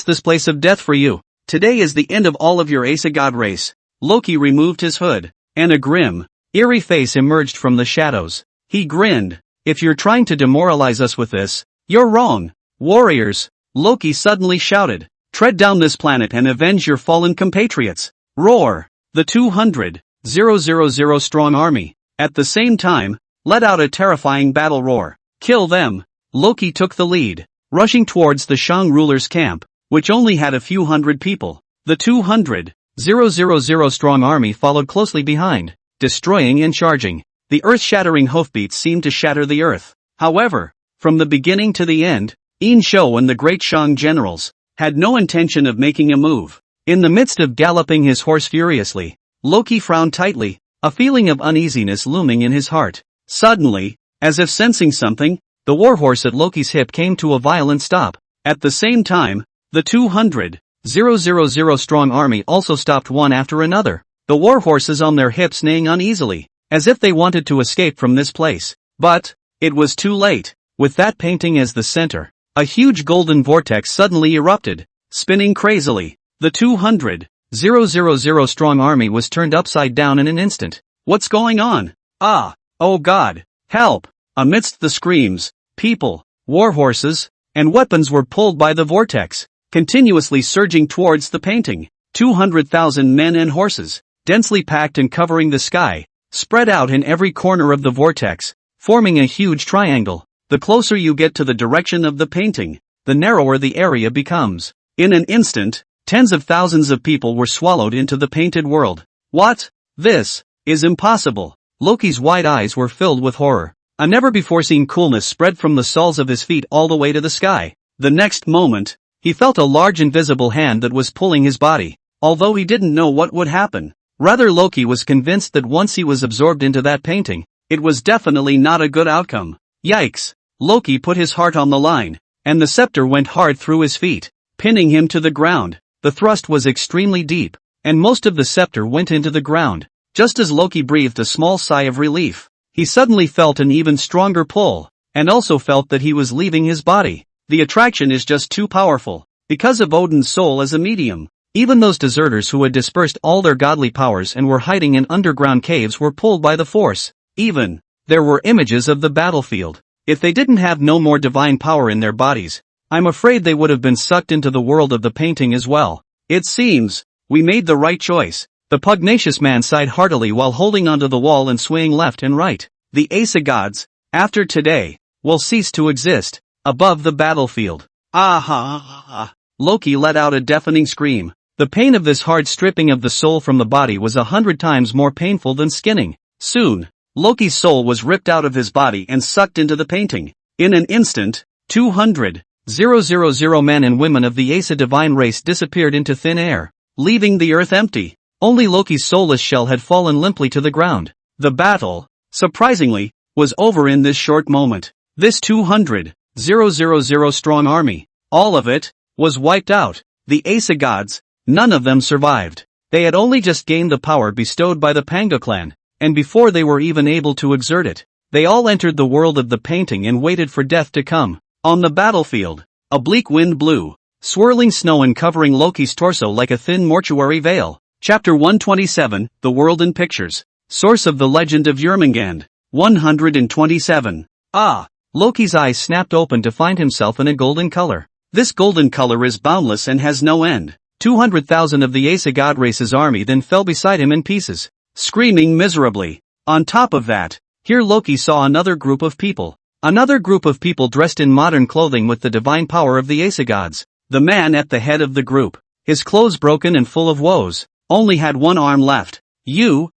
this place of death for you. Today is the end of all of your Asa god race. Loki removed his hood, and a grim, eerie face emerged from the shadows. He grinned. If you're trying to demoralize us with this, you're wrong. Warriors, Loki suddenly shouted, tread down this planet and avenge your fallen compatriots. Roar. The 200,000 strong army, at the same time, let out a terrifying battle roar. Kill them. Loki took the lead, rushing towards the Shang ruler's camp, which only had a few hundred people. The 200,000 strong army followed closely behind, destroying and charging. The earth-shattering hoofbeats seemed to shatter the earth. However, from the beginning to the end, Yin Shou and the Great Shang generals had no intention of making a move. In the midst of galloping his horse furiously, Loki frowned tightly, a feeling of uneasiness looming in his heart. Suddenly, as if sensing something, the warhorse at Loki's hip came to a violent stop. At the same time, the 200,000 strong army also stopped one after another, the warhorses on their hips neighing uneasily, as if they wanted to escape from this place. But it was too late. With that painting as the center, a huge golden vortex suddenly erupted, spinning crazily. The 200,000 strong army was turned upside down in an instant. What's going on? Ah! Oh God! Help! Amidst the screams, people, warhorses, and weapons were pulled by the vortex, continuously surging towards the painting. 200,000 men and horses, densely packed and covering the sky, spread out in every corner of the vortex, forming a huge triangle. The closer you get to the direction of the painting, the narrower the area becomes. In an instant, tens of thousands of people were swallowed into the painted world. What? This is impossible. Loki's wide eyes were filled with horror. A never-before-seen coolness spread from the soles of his feet all the way to the sky. The next moment, he felt a large invisible hand that was pulling his body. Although he didn't know what would happen, Rather, Loki was convinced that once he was absorbed into that painting, it was definitely not a good outcome. Yikes! Loki put his heart on the line, and the scepter went hard through his feet, pinning him to the ground. The thrust was extremely deep, and most of the scepter went into the ground. Just as Loki breathed a small sigh of relief, he suddenly felt an even stronger pull, and also felt that he was leaving his body. The attraction is just too powerful. Because of Odin's soul as a medium, even those deserters who had dispersed all their godly powers and were hiding in underground caves were pulled by the force. Even, there were images of the battlefield. If they didn't have no more divine power in their bodies, I'm afraid they would have been sucked into the world of the painting as well. It seems, we made the right choice. The pugnacious man sighed heartily while holding onto the wall and swaying left and right. The Ace of Gods, after today, will cease to exist. Above the battlefield. Ah! Loki let out a deafening scream. The pain of this hard stripping of the soul from the body was 100 times more painful than skinning. Soon, Loki's soul was ripped out of his body and sucked into the painting. In an instant, 200,000 men and women of the Aesa divine race disappeared into thin air, leaving the earth empty. Only Loki's soulless shell had fallen limply to the ground. The battle, surprisingly, was over in this short moment. This 200,000 strong army, all of it, was wiped out. The Aesa Gods, none of them survived. They had only just gained the power bestowed by the Panga clan, and before they were even able to exert it, they all entered the world of the painting and waited for death to come. On the battlefield, a bleak wind blew, swirling snow and covering Loki's torso like a thin mortuary veil. Chapter 127, The World in Pictures. Source of the Legend of Jörmungand. 127. Ah! Loki's eyes snapped open to find himself in a golden color. This golden color is boundless and has no end. 200,000 of the Aesa God race's army then fell beside him in pieces, screaming miserably. On top of that, here Loki saw another group of people. Another group of people dressed in modern clothing with the divine power of the Aesa Gods. The man at the head of the group, his clothes broken and full of woes, only had one arm left. You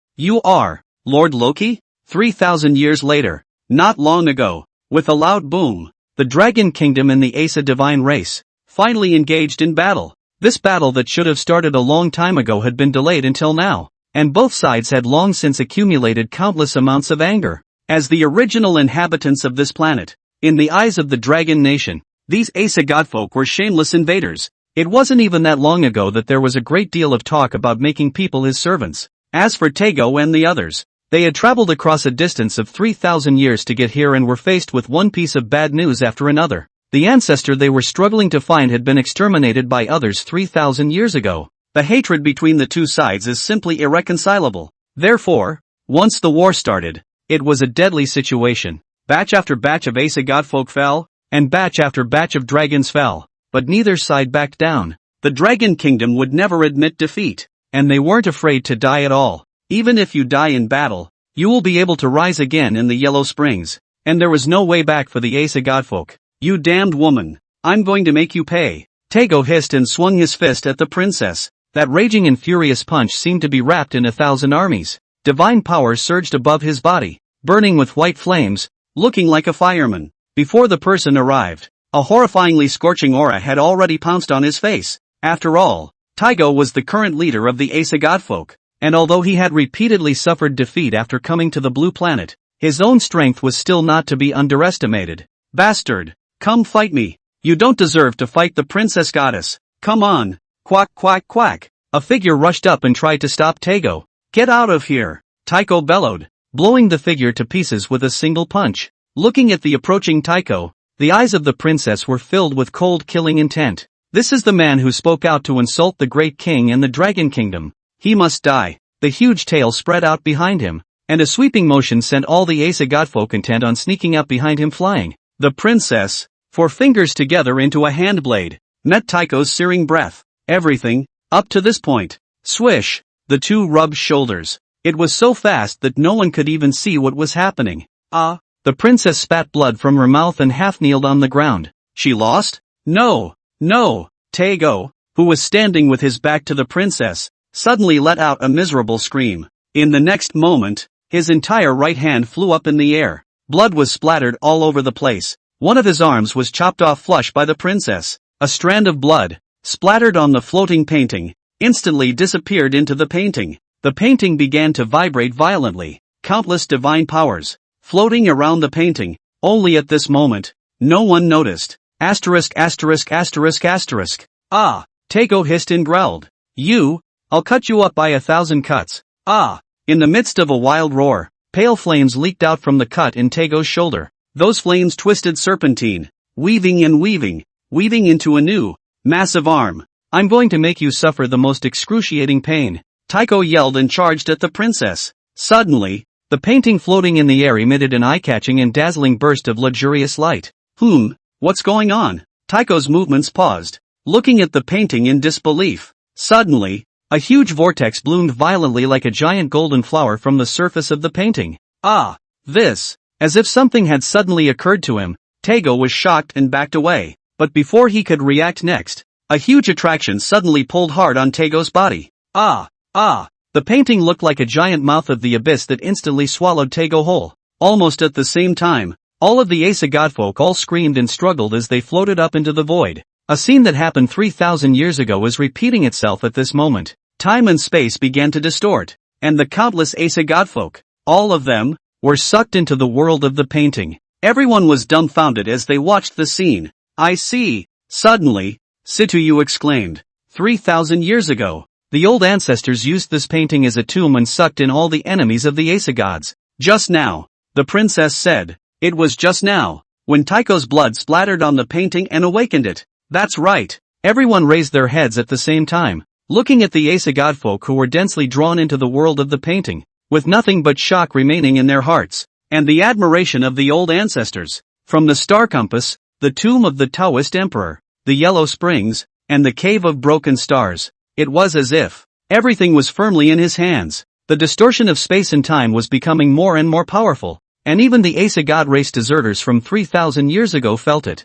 are Lord Loki? 3,000 years later, not long ago, with a loud boom, the Dragon Kingdom and the Aesa divine race finally engaged in battle. This battle that should have started a long time ago had been delayed until now, and both sides had long since accumulated countless amounts of anger. As the original inhabitants of this planet, in the eyes of the Dragon Nation, these Aesa godfolk were shameless invaders. It wasn't even that long ago that there was a great deal of talk about making people his servants. As for Tego and the others, they had traveled across a distance of 3,000 years to get here and were faced with one piece of bad news after another. The ancestor they were struggling to find had been exterminated by others 3,000 years ago. The hatred between the two sides is simply irreconcilable. Therefore, once the war started, it was a deadly situation. Batch after batch of Aesa godfolk fell, and batch after batch of dragons fell, but neither side backed down. The Dragon Kingdom would never admit defeat, and they weren't afraid to die at all. Even if you die in battle, you will be able to rise again in the Yellow Springs, and there was no way back for the Aesa godfolk. You damned woman, I'm going to make you pay. Tego hissed and swung his fist at the princess. That raging and furious punch seemed to be wrapped in 1,000 armies. Divine power surged above his body, burning with white flames, looking like a fireman. Before the person arrived, a horrifyingly scorching aura had already pounced on his face. After all, Tego was the current leader of the Aesa godfolk, and although he had repeatedly suffered defeat after coming to the Blue Planet, his own strength was still not to be underestimated. Bastard! Come fight me! You don't deserve to fight the princess goddess! Come on! Quack quack quack! A figure rushed up and tried to stop Tego. Get out of here! Tycho bellowed, blowing the figure to pieces with a single punch. Looking at the approaching Tycho, the eyes of the princess were filled with cold killing intent. This is the man who spoke out to insult the great king and the Dragon Kingdom. He must die. The huge tail spread out behind him, and a sweeping motion sent all the Aesa godfolk intent on sneaking up behind him flying. The princess, four fingers together into a handblade, met Tycho's searing breath. Everything, up to this point. Swish! The two rubbed shoulders. It was so fast that no one could even see what was happening. Ah! The princess spat blood from her mouth and half-kneeled on the ground. She lost? No! Tego, who was standing with his back to the princess, suddenly let out a miserable scream. In the next moment, his entire right hand flew up in the air. Blood was splattered all over the place. One of his arms was chopped off flush by the princess. A strand of blood, splattered on the floating painting, instantly disappeared into the painting. The painting began to vibrate violently, countless divine powers floating around the painting. Only at this moment, no one noticed. Asterisk. Ah! Taiko hissed and growled. I'll cut you up by 1,000 cuts. Ah! In the midst of a wild roar, pale flames leaked out from the cut in Taiko's shoulder. Those flames twisted serpentine, weaving into a new, massive arm. I'm going to make you suffer the most excruciating pain. Taiko yelled and charged at the princess. Suddenly, the painting floating in the air emitted an eye-catching and dazzling burst of luxurious light. What's going on? Taiko's movements paused, looking at the painting in disbelief. Suddenly, a huge vortex bloomed violently like a giant golden flower from the surface of the painting. As if something had suddenly occurred to him, Taiko was shocked and backed away. But before he could react next, a huge attraction suddenly pulled hard on Taiko's body. The painting looked like a giant mouth of the abyss that instantly swallowed Taiko whole. Almost at the same time, all of the Asa godfolk all screamed and struggled as they floated up into the void. A scene that happened 3,000 years ago was repeating itself at this moment. Time and space began to distort, and the countless Asa godfolk, all of them, were sucked into the world of the painting. Everyone was dumbfounded as they watched the scene. I see. Suddenly, Situyu exclaimed. 3,000 years ago, the old ancestors used this painting as a tomb and sucked in all the enemies of the Asa gods. Just now, the princess said. It was just now, when Taiko's blood splattered on the painting and awakened it. That's right. Everyone raised their heads at the same time, looking at the Asa godfolk who were densely drawn into the world of the painting, with nothing but shock remaining in their hearts, and the admiration of the old ancestors. From the star compass, the tomb of the Taoist emperor, the Yellow Springs, and the cave of broken stars, it was as if everything was firmly in his hands. The distortion of space and time was becoming more and more powerful, and even the Asa god race deserters from 3,000 years ago felt it.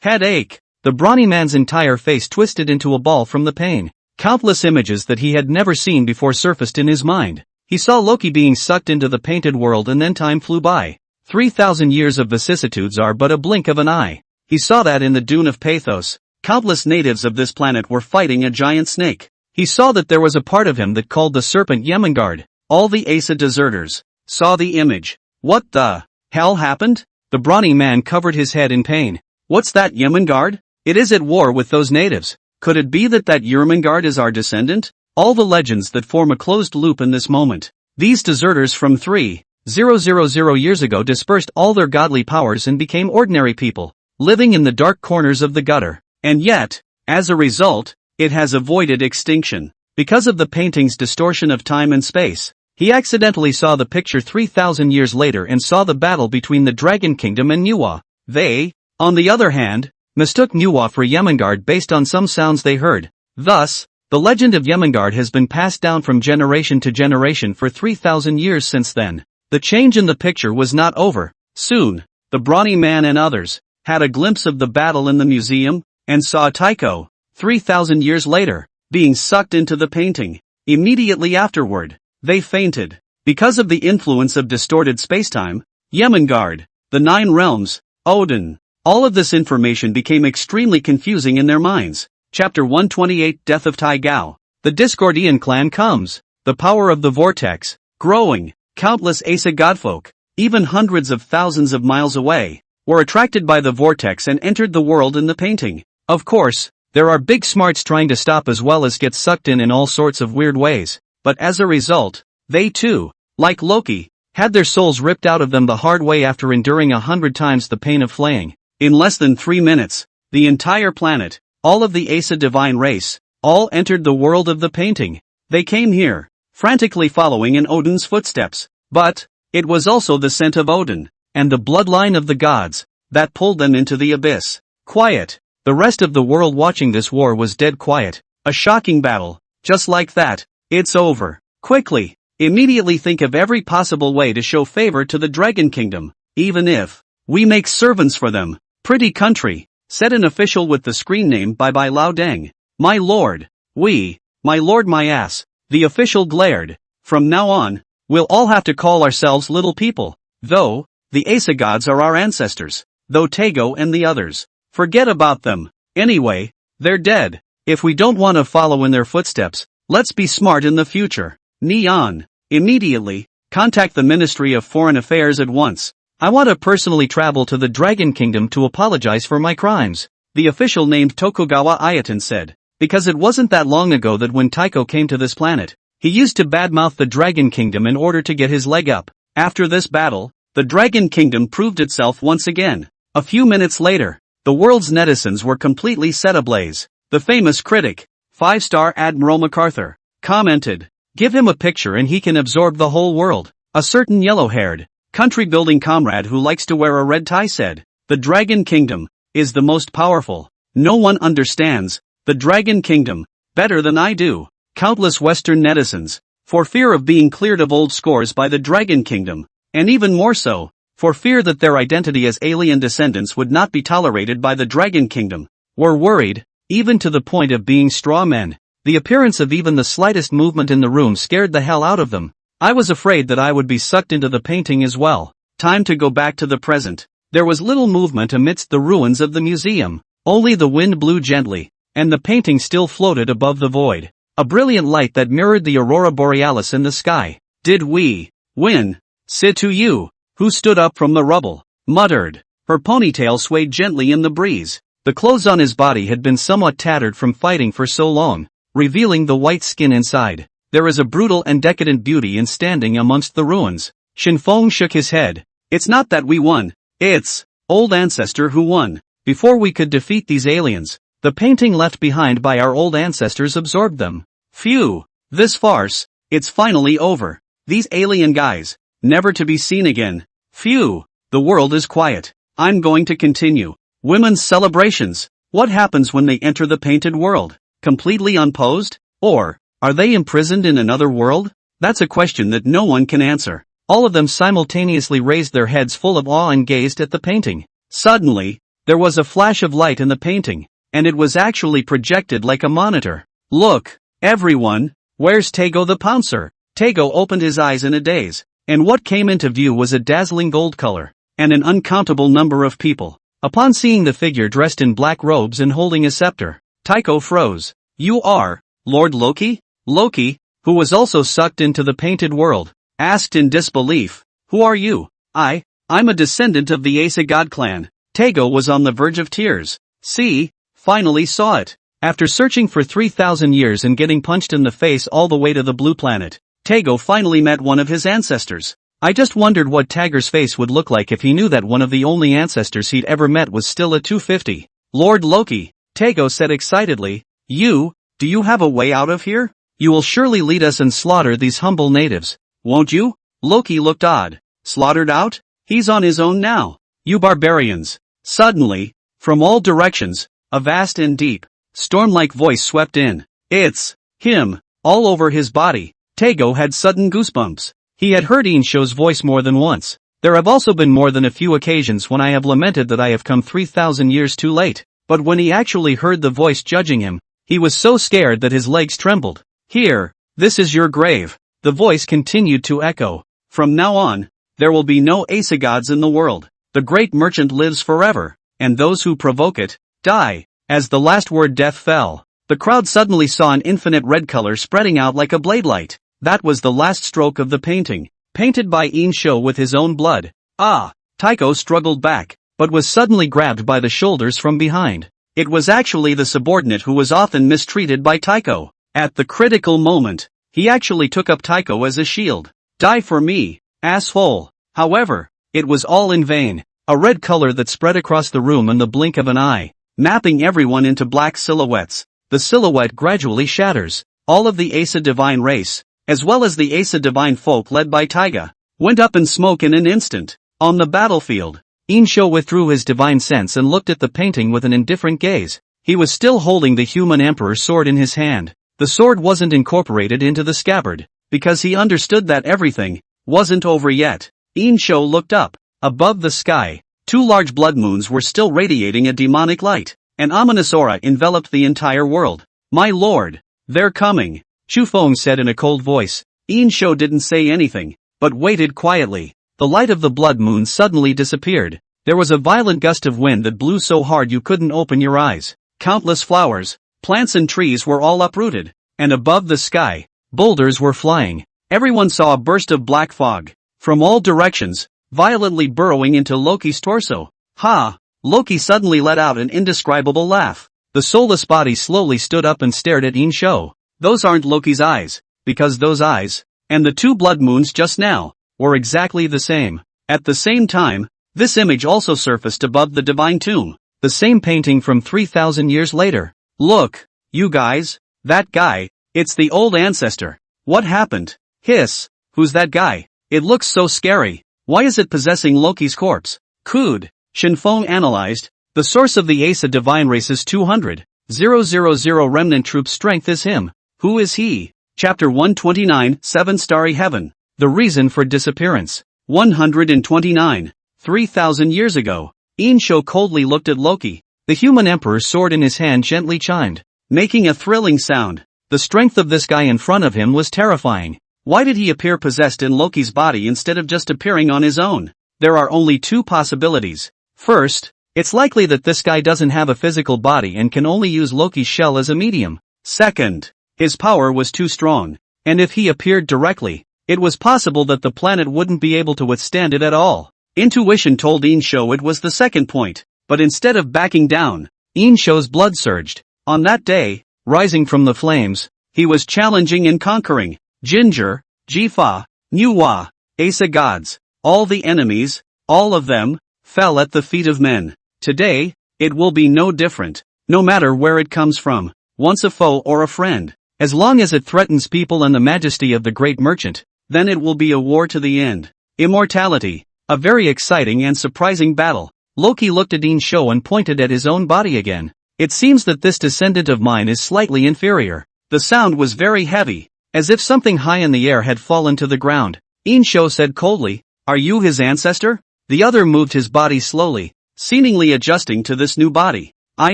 Headache! The brawny man's entire face twisted into a ball from the pain. Countless images that he had never seen before surfaced in his mind. He saw Loki being sucked into the painted world and then time flew by. 3,000 years of vicissitudes are but a blink of an eye. He saw that in the Dune of Pathos, countless natives of this planet were fighting a giant snake. He saw that there was a part of him that called the serpent Yemengard. All the Asa deserters saw the image. What the hell happened? The brawny man covered his head in pain. What's that Yemengard? It is at war with those natives. Could it be that Yemengard is our descendant? All the legends that form a closed loop in this moment. These deserters from 3,000 years ago dispersed all their godly powers and became ordinary people, living in the dark corners of the gutter. And yet, as a result, it has avoided extinction. Because of the painting's distortion of time and space, he accidentally saw the picture 3,000 years later and saw the battle between the Dragon Kingdom and Nuwa. They, on the other hand, mistook Nuwa for Yemengard based on some sounds they heard. Thus, the legend of Yemengard has been passed down from generation to generation for 3,000 years since then. The change in the picture was not over. Soon, the brawny man and others had a glimpse of the battle in the museum, and saw Taiko, 3,000 years later, being sucked into the painting. Immediately afterward, they fainted. Because of the influence of distorted spacetime, Yemengard, the 9 realms, Odin, all of this information became extremely confusing in their minds. Chapter 128 Death of Tai Gao. The Discordian clan comes. The power of the vortex, growing. Countless Asa godfolk, even hundreds of thousands of miles away, were attracted by the vortex and entered the world in the painting. Of course, there are big smarts trying to stop as well as get sucked in all sorts of weird ways, but as a result, they too, like Loki, had their souls ripped out of them the hard way after enduring 100 times the pain of flaying. In less than 3 minutes, the entire planet, all of the Asa divine race, all entered the world of the painting. They came here, frantically following in Odin's footsteps, but it was also the scent of Odin, and the bloodline of the gods, that pulled them into the abyss. Quiet. The rest of the world watching this war was dead quiet. A shocking battle. Just like that, it's over. Quickly, immediately think of every possible way to show favor to the Dragon Kingdom, even if we make servants for them. Pretty country, said an official with the screen name Bai Lao Deng. My lord, my lord my ass. The official glared. From now on, we'll all have to call ourselves little people. Though, the Asa gods are our ancestors. Though Tago and the others, forget about them. Anyway, they're dead. If we don't want to follow in their footsteps, let's be smart in the future. Neon. Immediately, contact the Ministry of Foreign Affairs at once. I want to personally travel to the Dragon Kingdom to apologize for my crimes, the official named Tokugawa Ayaten said. Because it wasn't that long ago that when Taiko came to this planet, he used to badmouth the Dragon Kingdom in order to get his leg up. After this battle, the Dragon Kingdom proved itself once again. A few minutes later, the world's netizens were completely set ablaze. The famous critic, 5-star Admiral MacArthur, commented, "Give him a picture and he can absorb the whole world." A certain yellow-haired, country-building comrade who likes to wear a red tie said, "The Dragon Kingdom is the most powerful. No one understands the Dragon Kingdom better than I do." Countless Western netizens, for fear of being cleared of old scores by the Dragon Kingdom, and even more so, for fear that their identity as alien descendants would not be tolerated by the Dragon Kingdom, were worried, even to the point of being straw men. The appearance of even the slightest movement in the room scared the hell out of them. I was afraid that I would be sucked into the painting as well. Time to go back to the present. There was little movement amidst the ruins of the museum. Only the wind blew gently, and the painting still floated above the void. A brilliant light that mirrored the aurora borealis in the sky. "Did we win?" Situ Yu, who stood up from the rubble, muttered. Her ponytail swayed gently in the breeze. The clothes on his body had been somewhat tattered from fighting for so long, revealing the white skin inside. There is a brutal and decadent beauty in standing amongst the ruins. Shinfeng shook his head. "It's not that we won. It's old ancestor who won. Before we could defeat these aliens, the painting left behind by our old ancestors absorbed them. Phew, this farce, it's finally over. These alien guys, never to be seen again. Phew, the world is quiet. I'm going to continue. Women's celebrations. What happens when they enter the painted world? Completely unposed? Or, are they imprisoned in another world? That's a question that no one can answer." All of them simultaneously raised their heads full of awe and gazed at the painting. Suddenly, there was a flash of light in the painting, and it was actually projected like a monitor. "Look, everyone, where's Tago the Pouncer?" Tago opened his eyes in a daze, and what came into view was a dazzling gold color, and an uncountable number of people. Upon seeing the figure dressed in black robes and holding a scepter, Taiko froze. "You are Lord Loki?" Loki, who was also sucked into the painted world, asked in disbelief. "Who are you?" I'm a descendant of the Asa god clan." Tago was on the verge of tears. "See, finally saw it." After searching for 3,000 years and getting punched in the face all the way to the blue planet, Tago finally met one of his ancestors. I just wondered what Tager's face would look like if he knew that one of the only ancestors he'd ever met was still at 250. "Lord Loki," Tago said excitedly, do you have a way out of here? You will surely lead us and slaughter these humble natives, won't you?" Loki looked odd. "Slaughtered out? He's on his own now. You barbarians." Suddenly, from all directions, a vast and deep, storm-like voice swept in. "It's him!" All over his body, Tago had sudden goosebumps. He had heard Yin Shou's voice more than once. There have also been more than a few occasions when I have lamented that I have come 3,000 years too late, but when he actually heard the voice judging him, he was so scared that his legs trembled. "Here, this is your grave," the voice continued to echo. "From now on, there will be no Asa gods in the world. The great merchant lives forever, and those who provoke it, die." As the last word death fell, the crowd suddenly saw an infinite red color spreading out like a blade light. That was the last stroke of the painting, painted by Yin Shou with his own blood. "Ah!" Taiko struggled back, but was suddenly grabbed by the shoulders from behind. It was actually the subordinate who was often mistreated by Taiko. At the critical moment, he actually took up Taiko as a shield. "Die for me, asshole." However, it was all in vain. A red color that spread across the room in the blink of an eye, mapping everyone into black silhouettes. The silhouette gradually shatters. All of the Asa divine race, as well as the Asa divine folk led by Taiga, went up in smoke in an instant. On the battlefield, Yin Shou withdrew his divine sense and looked at the painting with an indifferent gaze. He was still holding the human emperor's sword in his hand. The sword wasn't incorporated into the scabbard, because he understood that everything wasn't over yet. Yin Shou looked up. Above the sky, two large blood moons were still radiating a demonic light. An ominous aura enveloped the entire world. "My lord, they're coming," Chu Feng said in a cold voice. Yin Shou didn't say anything, but waited quietly. The light of the blood moon suddenly disappeared. There was a violent gust of wind that blew so hard you couldn't open your eyes. Countless flowers, plants and trees were all uprooted, and above the sky, boulders were flying. everyone saw a burst of black fog. From all directions, violently burrowing into Loki's torso. Ha! Loki suddenly let out an indescribable laugh. The soulless body slowly stood up and stared at Yin Shou. Those aren't Loki's eyes, because those eyes, and the two blood moons just now, were exactly the same. At the same time, this image also surfaced above the divine tomb. The same painting from 3,000 years later. Look, you guys, that guy, it's the old ancestor. What happened? Hiss, who's that guy? It looks so scary. Why is it possessing Loki's corpse? Could, Shinfeng analyzed, the source of the Asa divine race's 200,000 remnant troop strength is him. Who is he? Chapter 129, 7 Starry Heaven. The reason for disappearance. 129. 3,000 years ago. Yin Shou coldly looked at Loki. The human emperor's sword in his hand gently chimed, making a thrilling sound. The strength of this guy in front of him was terrifying. Why did he appear possessed in Loki's body instead of just appearing on his own? There are only two possibilities. First, it's likely that this guy doesn't have a physical body and can only use Loki's shell as a medium. Second, his power was too strong, and if he appeared directly, it was possible that the planet wouldn't be able to withstand it at all. Intuition told Yin Shou it was the second point, but instead of backing down, Yin Shou's blood surged. On that day, rising from the flames, he was challenging and conquering. Ginger, Jifa, Nuwa, Asa gods, all the enemies, all of them, fell at the feet of men. Today, it will be no different, no matter where it comes from, once a foe or a friend. As long as it threatens people and the majesty of the great merchant, then it will be a war to the end. Immortality. A very exciting and surprising battle. Loki looked at Yin Shou and pointed at his own body again. It seems that this descendant of mine is slightly inferior. The sound was very heavy, as if something high in the air had fallen to the ground. Yin Shou said coldly, "Are you his ancestor?" The other moved his body slowly, seemingly adjusting to this new body. "I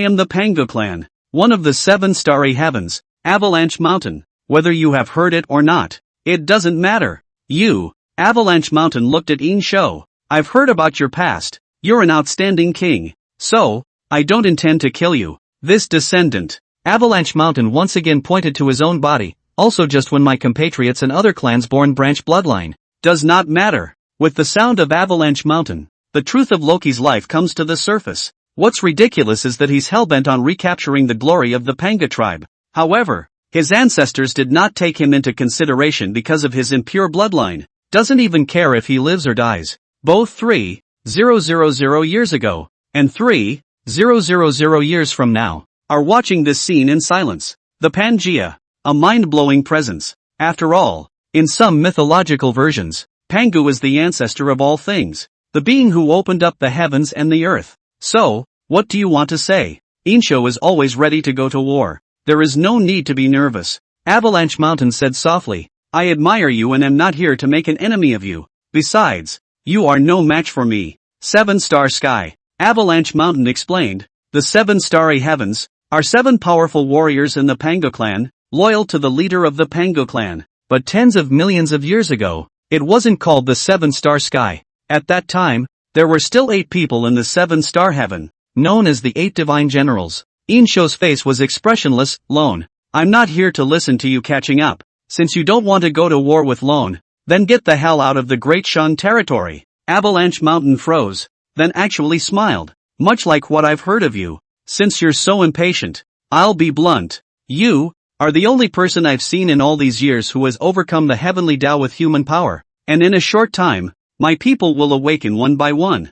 am the Pangu clan, one of the 7 starry heavens, Avalanche Mountain. Whether you have heard it or not, it doesn't matter." You, Avalanche Mountain looked at Yin Shou. "I've heard about your past. You're an outstanding king. So, I don't intend to kill you." This descendant, Avalanche Mountain once again pointed to his own body, also just when my compatriots and other clans born branch bloodline. Does not matter. With the sound of Avalanche Mountain, the truth of Loki's life comes to the surface. What's ridiculous is that he's hellbent on recapturing the glory of the Panga tribe. However, his ancestors did not take him into consideration because of his impure bloodline. Doesn't even care if he lives or dies. Both 3,000 years ago, and 3,000 years from now, are watching this scene in silence. The Pangea, a mind-blowing presence. After all, in some mythological versions, Pangu is the ancestor of all things, the being who opened up the heavens and the earth. So, what do you want to say? Yin Shou is always ready to go to war. There is no need to be nervous. Avalanche Mountain said softly, "I admire you and am not here to make an enemy of you. Besides, you are no match for me." 7-star sky. Avalanche Mountain explained, "The 7 starry heavens are 7 powerful warriors in the Pangu clan, loyal to the leader of the Pangu clan. But tens of millions of years ago, it wasn't called the 7-star sky. At that time, there were still 8 people in the 7-star heaven, known as the 8 divine generals." Yin Shou's face was expressionless. "Lone, I'm not here to listen to you catching up. Since you don't want to go to war with Lone, then get the hell out of the Great Shang territory." Avalanche Mountain froze, then actually smiled. "Much like what I've heard of you. Since you're so impatient, I'll be blunt. You are the only person I've seen in all these years who has overcome the heavenly Tao with human power, and in a short time, my people will awaken one by one.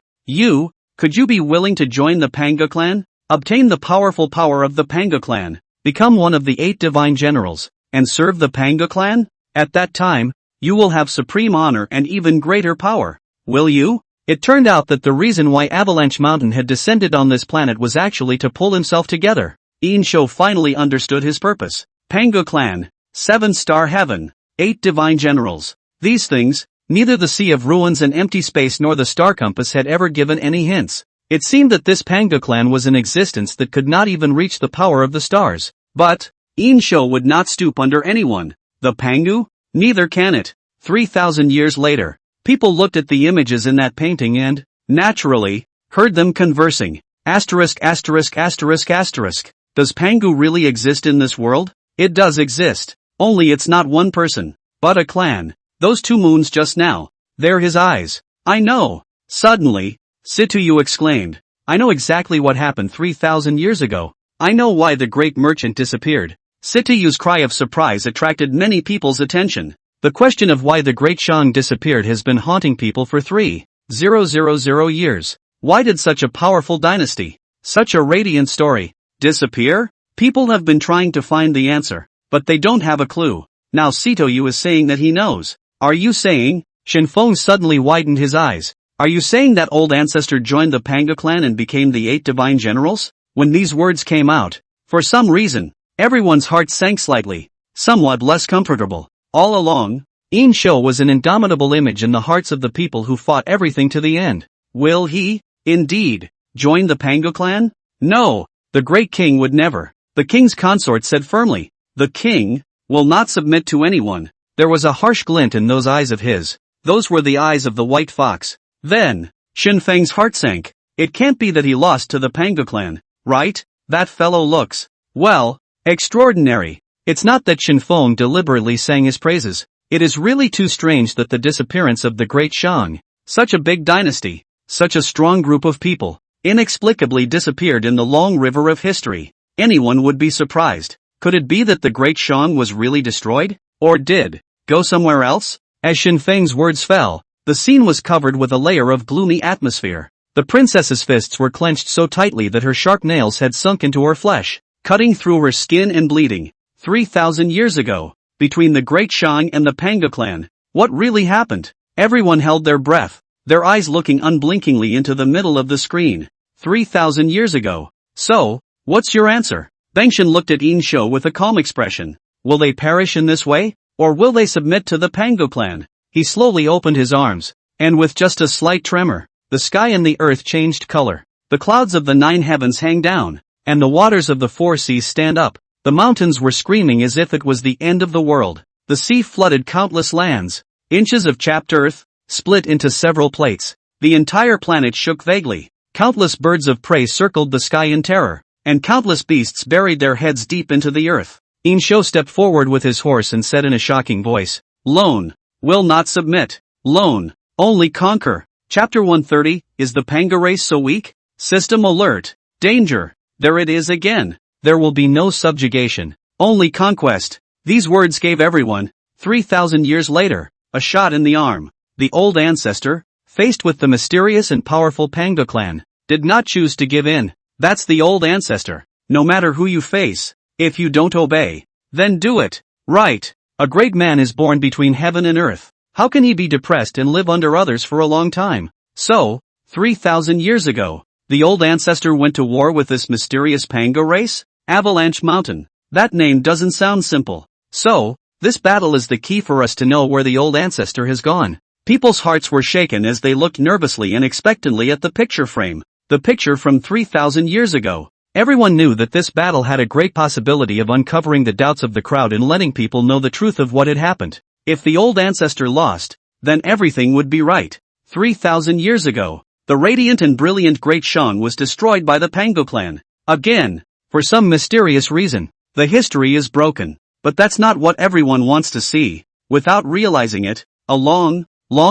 Could you be willing to join the Panga clan? Obtain the powerful power of the Panga clan, become one of the 8 divine generals, and serve the Panga clan? At that time, you will have supreme honor and even greater power. Will you?" It turned out that the reason why Avalanche Mountain had descended on this planet was actually to pull himself together. Yin Shou finally understood his purpose. Panga clan, 7-star heaven, 8 divine generals. These things, neither the Sea of Ruins and Empty Space nor the Star Compass had ever given any hints. It seemed that this Panga clan was in existence that could not even reach the power of the stars. But, Yin Shou would not stoop under anyone. The Pangu? Neither can it. 3,000 years later, people looked at the images in that painting and, naturally, heard them conversing. Asterisk asterisk asterisk asterisk. Does Pangu really exist in this world? It does exist. Only it's not one person, but a clan. Those two moons just now. They're his eyes. I know. Suddenly, Situyu exclaimed. I know exactly what happened 3,000 years ago. I know why the great merchant disappeared. Situyu's cry of surprise attracted many people's attention. The question of why the Great Shang disappeared has been haunting people for 3,000 years. Why did such a powerful dynasty, such a radiant story, disappear? People have been trying to find the answer, but they don't have a clue. Now Situyu is saying that he knows. Are you saying? Shinfeng suddenly widened his eyes. Are you saying that old ancestor joined the Panga clan and became the 8 divine generals? When these words came out, for some reason, everyone's heart sank slightly, somewhat less comfortable. All along, Yin Shou was an indomitable image in the hearts of the people who fought everything to the end. Will he, indeed, join the Panga clan? No, the great king would never. The king's consort said firmly. The king will not submit to anyone. There was a harsh glint in those eyes of his. Those were the eyes of the white fox. Then, Shinfeng's heart sank. It can't be that he lost to the Panga clan, right? That fellow looks, well, extraordinary. It's not that Shinfeng deliberately sang his praises. It is really too strange that the disappearance of the Great Shang, such a big dynasty, such a strong group of people, inexplicably disappeared in the long river of history. Anyone would be surprised. Could it be that the Great Shang was really destroyed? Or did go somewhere else? As Shinfeng's words fell, the scene was covered with a layer of gloomy atmosphere. The princess's fists were clenched so tightly that her sharp nails had sunk into her flesh, cutting through her skin and bleeding. 3,000 years ago, between the Great Shang and the Panga clan, what really happened? Everyone held their breath, their eyes looking unblinkingly into the middle of the screen. 3,000 years ago. So, what's your answer? Bengshan looked at Yin Shou with a calm expression. Will they perish in this way? Or will they submit to the Panga clan? He slowly opened his arms, and with just a slight tremor, the sky and the earth changed color. The clouds of the 9 heavens hang down, and the waters of the 4 seas stand up. The mountains were screaming as if it was the end of the world. The sea flooded countless lands. Inches of chapped earth split into several plates. The entire planet shook vaguely. Countless birds of prey circled the sky in terror, and countless beasts buried their heads deep into the earth. Yin Shou stepped forward with his horse and said in a shocking voice, Lone will not submit. Lone only conquer. Chapter 130, Is the Panga race so weak? System alert. Danger. There it is again. There will be no subjugation, only conquest. These words gave everyone, 3,000 years later, a shot in the arm. The old ancestor, faced with the mysterious and powerful Panga clan, did not choose to give in. That's the old ancestor. No matter who you face, if you don't obey, then do it. Right. A great man is born between heaven and earth. How can he be depressed and live under others for a long time? So, 3,000 years ago, the old ancestor went to war with this mysterious Panga race? Avalanche Mountain. That name doesn't sound simple. So, this battle is the key for us to know where the old ancestor has gone. People's hearts were shaken as they looked nervously and expectantly at the picture frame. The picture from 3,000 years ago. Everyone knew that this battle had a great possibility of uncovering the doubts of the crowd and letting people know the truth of what had happened. If the old ancestor lost, then everything would be right. 3,000 years ago, the radiant and brilliant Great Shang was destroyed by the Panga clan. Again. For some mysterious reason, the history is broken. But that's not what everyone wants to see. Without realizing it, a long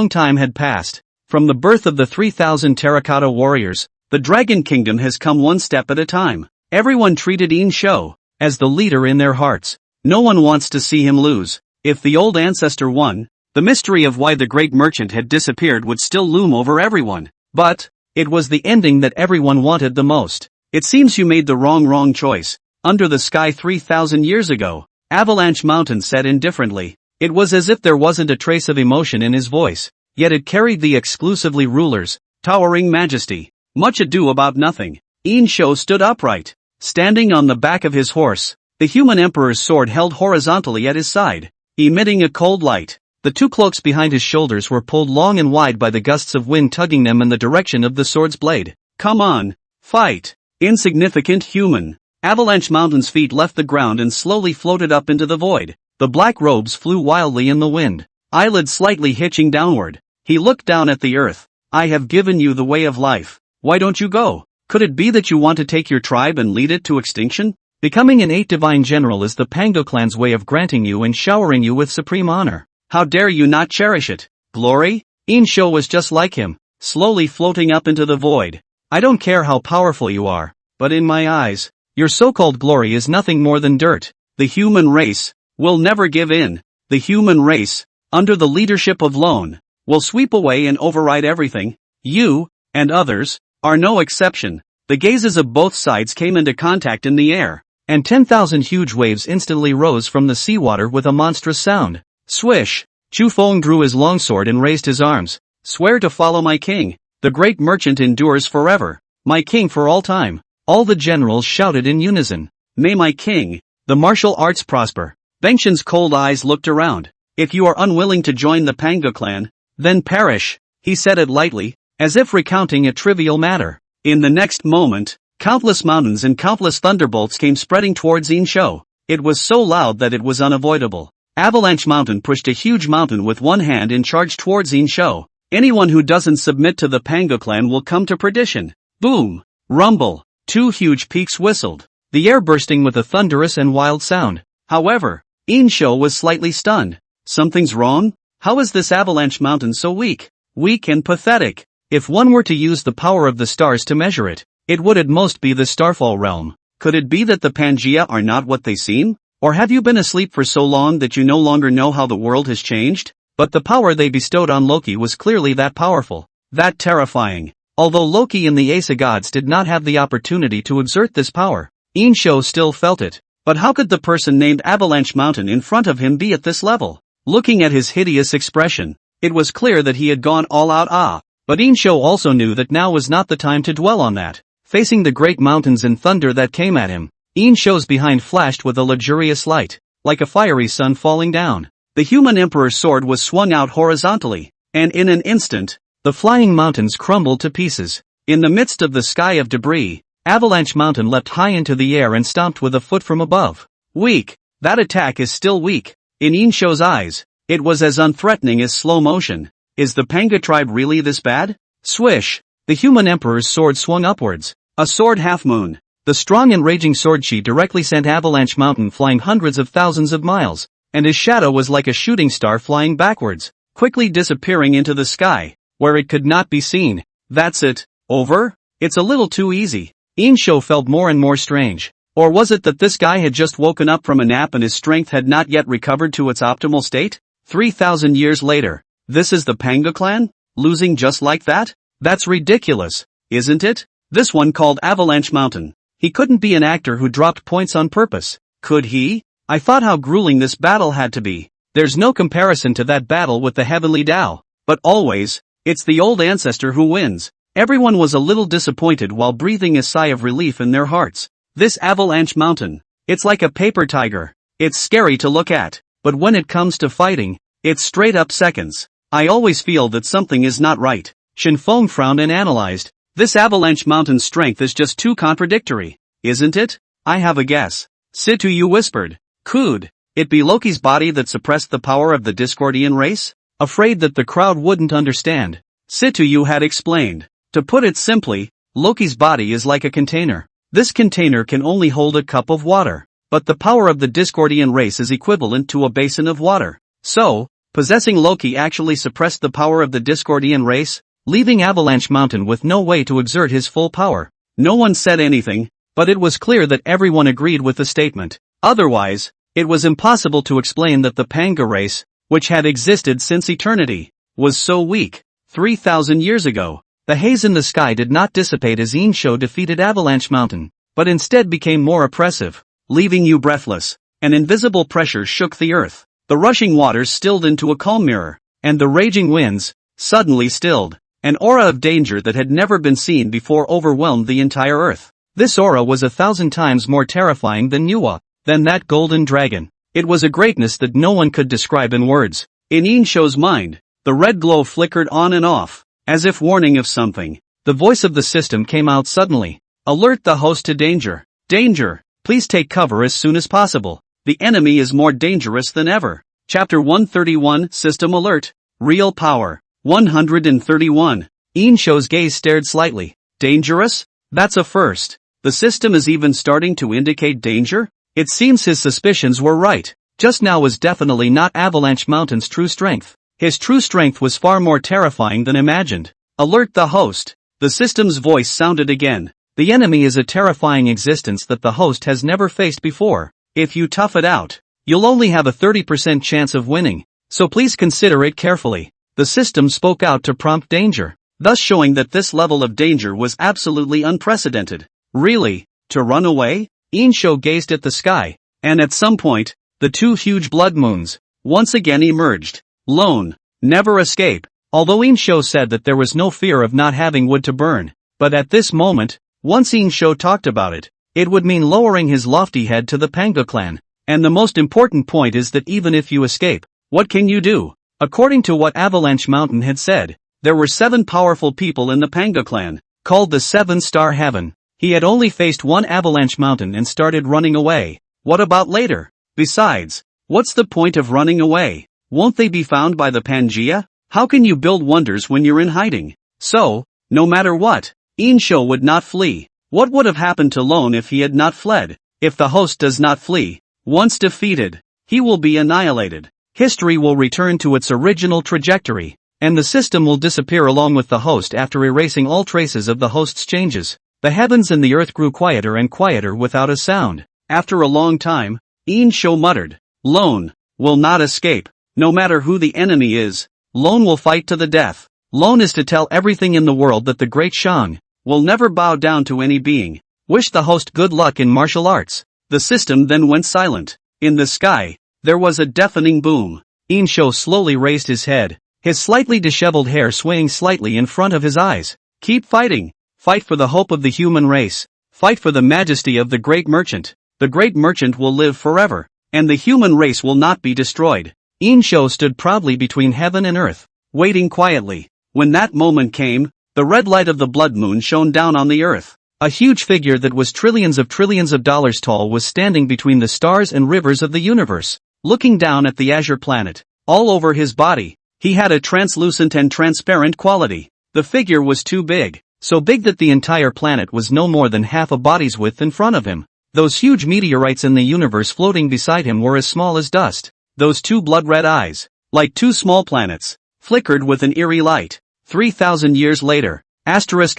time had passed. From the birth of the 3,000 Terracotta warriors, the Dragon Kingdom has come one step at a time. Everyone treated Yin Shou as the leader in their hearts. No one wants to see him lose. If the old ancestor won, the mystery of why the great merchant had disappeared would still loom over everyone. But it was the ending that everyone wanted the most. It seems you made the wrong choice. Under the sky 3,000 years ago, Avalanche Mountain said indifferently. It was as if there wasn't a trace of emotion in his voice, yet it carried the exclusively ruler's towering majesty. Much ado about nothing. Yin Shou stood upright, standing on the back of his horse, the human emperor's sword held horizontally at his side, emitting a cold light. The 2 cloaks behind his shoulders were pulled long and wide by the gusts of wind tugging them in the direction of the sword's blade. Come on, fight. Insignificant human. Avalanche Mountain's feet left the ground and slowly floated up into the void. The black robes flew wildly in the wind, eyelids slightly hitching downward. He looked down at the earth. I have given you the way of life. Why don't you go? Could it be that you want to take your tribe and lead it to extinction? Becoming an 8 divine general is the Panga clan's way of granting you and showering you with supreme honor. How dare you not cherish it? Glory? Yin Shou was just like him, slowly floating up into the void. I don't care how powerful you are, but in my eyes, your so-called glory is nothing more than dirt. The human race will never give in. The human race, under the leadership of Lone, will sweep away and override everything. You, and others, are no exception. The gazes of both sides came into contact in the air, and 10,000 huge waves instantly rose from the seawater with a monstrous sound. Swish! Chu Feng drew his longsword and raised his arms. Swear to follow my king. The great merchant endures forever. My king for all time. All the generals shouted in unison. May my king, the martial arts prosper. Bengshen's cold eyes looked around. If you are unwilling to join the Panga clan, then perish, he said it lightly, as if recounting a trivial matter. In the next moment, countless mountains and countless thunderbolts came spreading towards Yin Shou. It was so loud that it was unavoidable. Avalanche Mountain pushed a huge mountain with one hand and charged towards Yin Shou. Anyone who doesn't submit to the Panga clan will come to perdition. Boom! Rumble! Two huge peaks whistled, the air bursting with a thunderous and wild sound. However, Yin Shou was slightly stunned. Something's wrong? How is this avalanche mountain so weak? Weak and pathetic. If one were to use the power of the stars to measure it, it would at most be the Starfall realm. Could it be that the Pangea are not what they seem? Or have you been asleep for so long that you no longer know how the world has changed? But the power they bestowed on Loki was clearly that powerful, that terrifying. Although Loki and the Ace of Gods did not have the opportunity to exert this power, Yin Shou still felt it. But how could the person named Avalanche Mountain in front of him be at this level? Looking at his hideous expression, it was clear that he had gone all out. But Yin Shou also knew that now was not the time to dwell on that. Facing the great mountains and thunder that came at him, Yin Shou's behind flashed with a luxurious light, like a fiery sun falling down. The human emperor's sword was swung out horizontally, and in an instant, the flying mountains crumbled to pieces. In the midst of the sky of debris, Avalanche Mountain leapt high into the air and stomped with a foot from above. Weak. That attack is still weak. In Yin Shou's eyes, it was as unthreatening as slow motion. Is the Panga tribe really this bad? Swish! The human emperor's sword swung upwards. A sword half-moon. The strong and raging sword chi directly sent Avalanche Mountain flying hundreds of thousands of miles, and his shadow was like a shooting star flying backwards, quickly disappearing into the sky, where it could not be seen. That's it. Over? It's a little too easy. Yin Shou felt more and more strange. Or was it that this guy had just woken up from a nap and his strength had not yet recovered to its optimal state? 3,000 years later. This is the Panga clan? Losing just like that? That's ridiculous, isn't it? This one called Avalanche Mountain. He couldn't be an actor who dropped points on purpose, could he? I thought how grueling this battle had to be. There's no comparison to that battle with the Heavenly Tao. But always, it's the old ancestor who wins. Everyone was a little disappointed while breathing a sigh of relief in their hearts. This Avalanche Mountain, it's like a paper tiger. It's scary to look at, but when it comes to fighting, it's straight up seconds. I always feel that something is not right. Shen Feng frowned and analyzed. This Avalanche Mountain's strength is just too contradictory, isn't it? I have a guess. Situ Yu whispered. Could it be Loki's body that suppressed the power of the Discordian race? Afraid that the crowd wouldn't understand, Situ Yu had explained. To put it simply, Loki's body is like a container. This container can only hold a cup of water, but the power of the Discordian race is equivalent to a basin of water. So, possessing Loki actually suppressed the power of the Discordian race, leaving Avalanche Mountain with no way to exert his full power. No one said anything, but it was clear that everyone agreed with the statement. Otherwise, it was impossible to explain that the Panga race, which had existed since eternity, was so weak. 3,000 years ago, the haze in the sky did not dissipate as Yin Shou defeated Avalanche Mountain, but instead became more oppressive, leaving you breathless. An invisible pressure shook the earth. The rushing waters stilled into a calm mirror, and the raging winds, suddenly stilled. An aura of danger that had never been seen before overwhelmed the entire earth. This aura was 1,000 times more terrifying than Nuwa, than that golden dragon. It was a greatness that no one could describe in words. In Yin Shou's mind, the red glow flickered on and off, as if warning of something. The voice of the system came out suddenly. Alert the host to danger. Danger! Please take cover as soon as possible. The enemy is more dangerous than ever. Chapter 131, System Alert. Real Power. 131. Yin Shou's gaze stared slightly. Dangerous? That's a first. The system is even starting to indicate danger? It seems his suspicions were right. just now was definitely not Avalanche Mountain's true strength. His true strength was far more terrifying than imagined. Alert the host. The system's voice sounded again. The enemy is a terrifying existence that the host has never faced before. If you tough it out, you'll only have a 30% chance of winning, so please consider it carefully. The system spoke out to prompt danger, thus showing that this level of danger was absolutely unprecedented. Really? To run away? Yin Shou gazed at the sky, and at some point, the two huge blood moons once again emerged. Lone. Never escape. Although Yin Shou said that there was no fear of not having wood to burn, but at this moment, once Yin Shou talked about it, it would mean lowering his lofty head to the Panga clan. And the most important point is that even if you escape, what can you do? According to what Avalanche Mountain had said, there were 7 powerful people in the Panga clan, called the 7-Star Heaven. He had only faced one Avalanche Mountain and started running away. What about later? Besides, what's the point of running away? Won't they be found by the Pangea? How can you build wonders when you're in hiding? So, no matter what, Yin Shou would not flee. What would have happened to Lone if he had not fled? If the host does not flee, once defeated, he will be annihilated. History will return to its original trajectory, and the system will disappear along with the host after erasing all traces of the host's changes. The heavens and the earth grew quieter and quieter without a sound. After a long time, Yin Shou muttered, Lone will not escape. No matter who the enemy is, Lone will fight to the death. Lone is to tell everything in the world that the Great Shang will never bow down to any being. Wish the host good luck in martial arts. The system then went silent. In the sky, there was a deafening boom. Yin Shou slowly raised his head, his slightly disheveled hair swaying slightly in front of his eyes. Keep fighting. Fight for the hope of the human race. Fight for the majesty of the Great Merchant. The Great Merchant will live forever, and the human race will not be destroyed. Yin Shou stood proudly between heaven and earth, waiting quietly. When that moment came, the red light of the blood moon shone down on the earth. A huge figure that was trillions of dollars tall was standing between the stars and rivers of the universe, looking down at the azure planet. All over his body, he had a translucent and transparent quality. The figure was too big, so big that the entire planet was no more than half a body's width in front of him. Those huge meteorites in the universe floating beside him were as small as dust. Those two blood-red eyes, like two small planets, flickered with an eerie light. 3,000 years later, asterisk.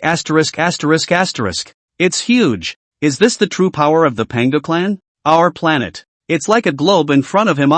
It's huge. Is this the true power of the Panga clan? Our planet. It's like a globe in front of him.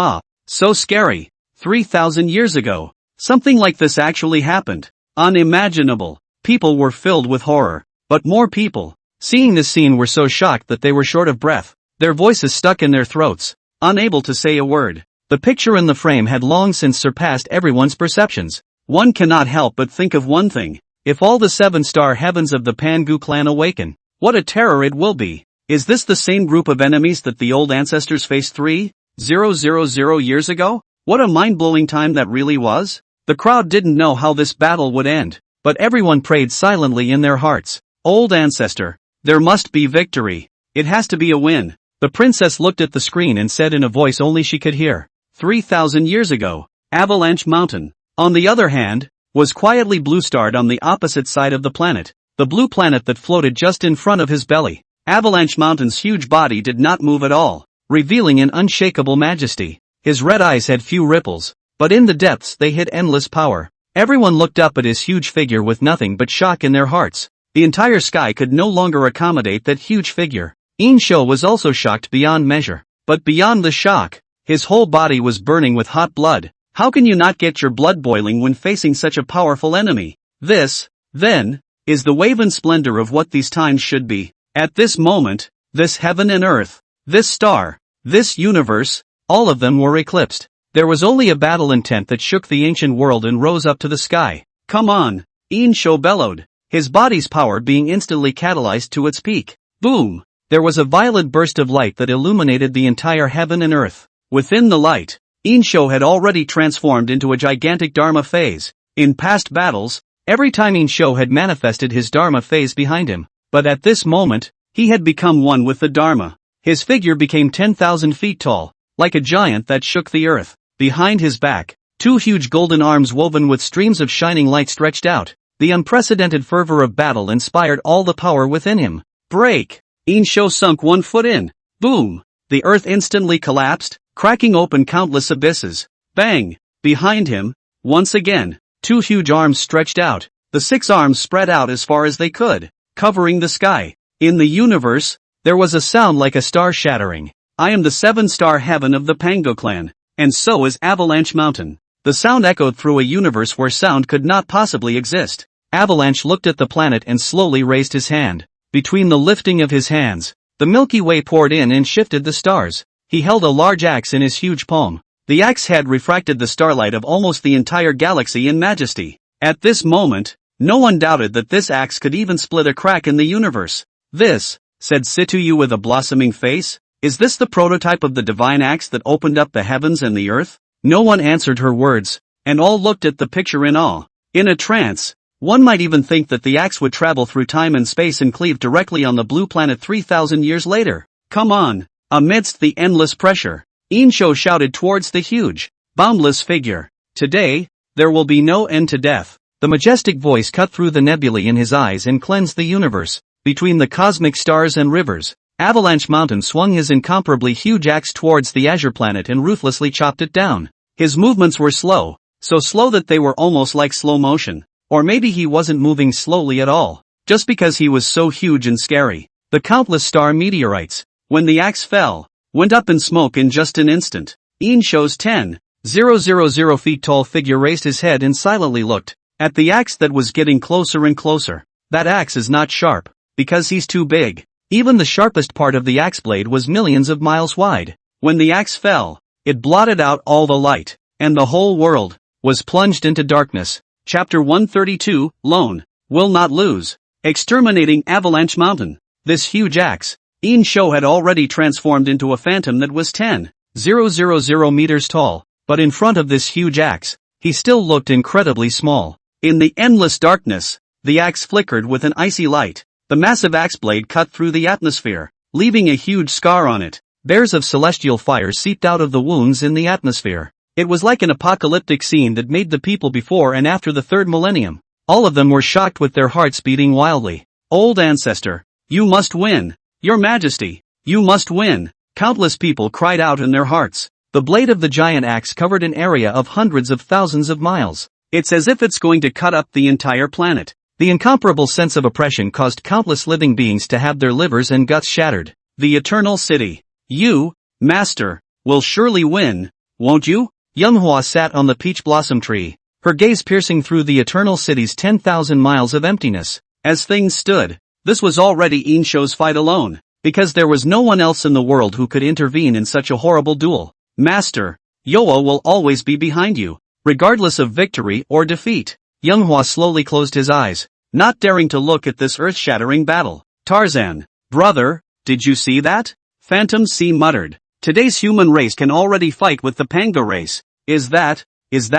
So scary. 3,000 years ago, something like this actually happened. Unimaginable. People were filled with horror. But more people, seeing this scene, were so shocked that they were short of breath, their voices stuck in their throats, unable to say a word. The picture in the frame had long since surpassed everyone's perceptions. One cannot help but think of one thing. If all the 7-star heavens of the Pangu clan awaken, what a terror it will be. Is this the same group of enemies that the old ancestors faced 3,000 years ago? What a mind-blowing time that really was. The crowd didn't know how this battle would end, but everyone prayed silently in their hearts. Old ancestor, there must be victory. It has to be a win. The princess looked at the screen and said in a voice only she could hear, 3,000 years ago, Avalanche Mountain, on the other hand, was quietly blue-starred on the opposite side of the planet, the blue planet that floated just in front of his belly. Avalanche Mountain's huge body did not move at all, revealing an unshakable majesty. His red eyes had few ripples, but in the depths they hid endless power. Everyone looked up at his huge figure with nothing but shock in their hearts. The entire sky could no longer accommodate that huge figure. Yin Shou was also shocked beyond measure. But beyond the shock, his whole body was burning with hot blood. How can you not get your blood boiling when facing such a powerful enemy? This, then, is the wave and splendor of what these times should be. At this moment, this heaven and earth, this star, this universe, all of them were eclipsed. There was only a battle intent that shook the ancient world and rose up to the sky. Come on, Yin Shou bellowed, his body's power being instantly catalyzed to its peak. Boom! There was a violent burst of light that illuminated the entire heaven and earth. Within the light, Yin Shou had already transformed into a gigantic Dharma phase. In past battles, every time Yin Shou had manifested his Dharma phase behind him, but at this moment, he had become one with the Dharma. His figure became 10,000 feet tall, like a giant that shook the earth. Behind his back, two huge golden arms woven with streams of shining light stretched out. The unprecedented fervor of battle inspired all the power within him. Break! Yin Shou sunk one foot in. Boom! The earth instantly collapsed, cracking open countless abysses. Bang! Behind him, once again, two huge arms stretched out. The 6 arms spread out as far as they could, covering the sky. In the universe, there was a sound like a star shattering. I am the 7-star heaven of the Pango clan, and so is Avalanche Mountain. The sound echoed through a universe where sound could not possibly exist. Avalanche looked at the planet and slowly raised his hand. Between the lifting of his hands, the Milky Way poured in and shifted the stars. He held a large axe in his huge palm. The axe head refracted the starlight of almost the entire galaxy in majesty. At this moment, no one doubted that this axe could even split a crack in the universe. "This," said Situyu with a blossoming face, "is this the prototype of the divine axe that opened up the heavens and the earth?" No one answered her words, and all looked at the picture in awe. In a trance, one might even think that the axe would travel through time and space and cleave directly on the blue planet 3,000 years later. "Come on!" Amidst the endless pressure, Yin Shou shouted towards the huge, boundless figure. "Today, there will be no end to death." The majestic voice cut through the nebulae in his eyes and cleansed the universe. Between the cosmic stars and rivers, Avalanche Mountain swung his incomparably huge axe towards the azure planet and ruthlessly chopped it down. His movements were slow, so slow that they were almost like slow motion. Or maybe he wasn't moving slowly at all, just because he was so huge and scary. The countless star meteorites, when the axe fell, went up in smoke in just an instant. Yin Shou's 10,000 feet tall figure raised his head and silently looked at the axe that was getting closer and closer. That axe is not sharp, because he's too big. Even the sharpest part of the axe blade was millions of miles wide. When the axe fell, it blotted out all the light, and the whole world was plunged into darkness. Chapter 132, Lone, Will Not Lose. Exterminating Avalanche Mountain. This huge axe, Yin Shou had already transformed into a phantom that was 10,000 meters tall, but in front of this huge axe, he still looked incredibly small. In the endless darkness, the axe flickered with an icy light. The massive axe blade cut through the atmosphere, leaving a huge scar on it. Bears of celestial fire seeped out of the wounds in the atmosphere. It was like an apocalyptic scene that made the people before and after the 3rd millennium. All of them were shocked with their hearts beating wildly. "Old ancestor, you must win! Your Majesty, you must win!" Countless people cried out in their hearts. The blade of the giant axe covered an area of hundreds of thousands of miles. It's as if it's going to cut up the entire planet. The incomparable sense of oppression caused countless living beings to have their livers and guts shattered. The Eternal City. "You, Master, will surely win, won't you?" Manhwa sat on the peach blossom tree, her gaze piercing through the Eternal City's 10,000 miles of emptiness. As things stood, this was already Yin Shou's fight alone, because there was no one else in the world who could intervene in such a horrible duel. "Master, Yoa will always be behind you, regardless of victory or defeat." Manhwa slowly closed his eyes, not daring to look at this earth-shattering battle. "Tarzan, brother, did you see that?" Phantom C muttered. "Today's human race can already fight with the Pango race. Is that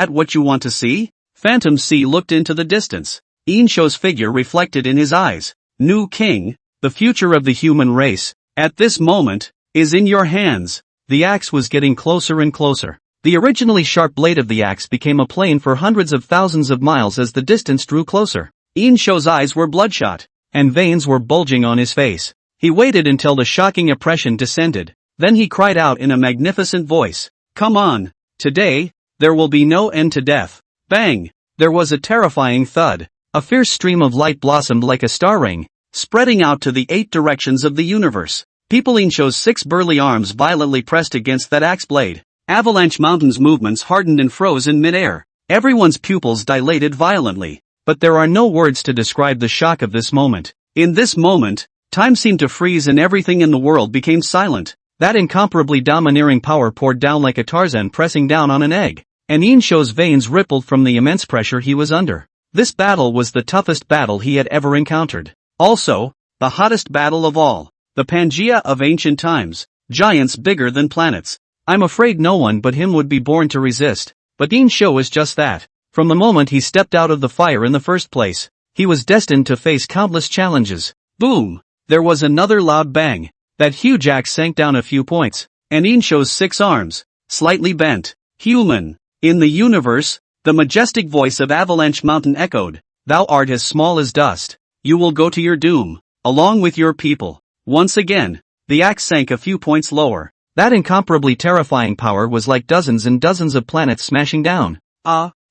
what you want to see?" Phantom C looked into the distance. Yin Shou's figure reflected in his eyes. "New king, the future of the human race, at this moment, is in your hands." The axe was getting closer and closer. The originally sharp blade of the axe became a plane for hundreds of thousands of miles as the distance drew closer. Yin Shou's eyes were bloodshot, and veins were bulging on his face. He waited until the shocking oppression descended. Then he cried out in a magnificent voice, "Come on! Today, there will be no end to death." Bang! There was a terrifying thud. A fierce stream of light blossomed like a star ring, spreading out to the 8 directions of the universe. People Yin Shou's 6 burly arms violently pressed against that axe blade. Avalanche Mountain's movements hardened and froze in midair. Everyone's pupils dilated violently. But there are no words to describe the shock of this moment. In this moment, time seemed to freeze and everything in the world became silent. That incomparably domineering power poured down like a Tarzan pressing down on an egg, and Yin Shou's veins rippled from the immense pressure he was under. This battle was the toughest battle he had ever encountered. Also, the hottest battle of all. The Pangea of ancient times, giants bigger than planets. I'm afraid no one but him would be born to resist, but Yin Shou is just that. From the moment he stepped out of the fire in the first place, he was destined to face countless challenges. Boom! There was another loud bang. That huge axe sank down a few points, and Yin Shou's 6 arms, slightly bent. "Human, in the universe," the majestic voice of Avalanche Mountain echoed, "thou art as small as dust. You will go to your doom, along with your people." Once again, the axe sank a few points lower. That incomparably terrifying power was like dozens and dozens of planets smashing down.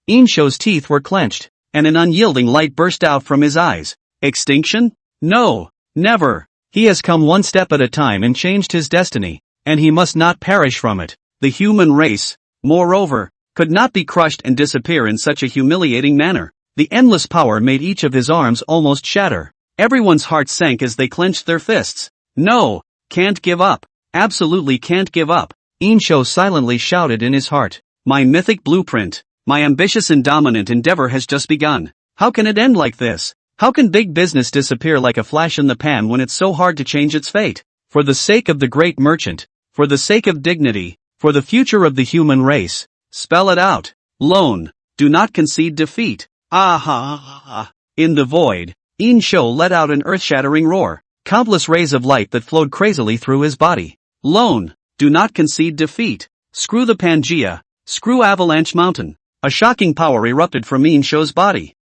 Yin Shou's teeth were clenched, and an unyielding light burst out from his eyes. Extinction? No, never. He has come one step at a time and changed his destiny, and he must not perish from it. The human race, moreover, could not be crushed and disappear in such a humiliating manner. The endless power made each of his arms almost shatter. Everyone's heart sank as they clenched their fists. No, can't give up. Absolutely can't give up. Yin Shou silently shouted in his heart. My mythic blueprint, my ambitious and dominant endeavor has just begun. How can it end like this? How can big business disappear like a flash in the pan when it's so hard to change its fate? For the sake of the great merchant, for the sake of dignity, for the future of the human race, spell it out. Lone, do not concede defeat. In the void, Yin Shou let out an earth-shattering roar, countless rays of light that flowed crazily through his body. Lone, do not concede defeat. Screw the Pangea, screw Avalanche Mountain. A shocking power erupted from Yin Shou's body.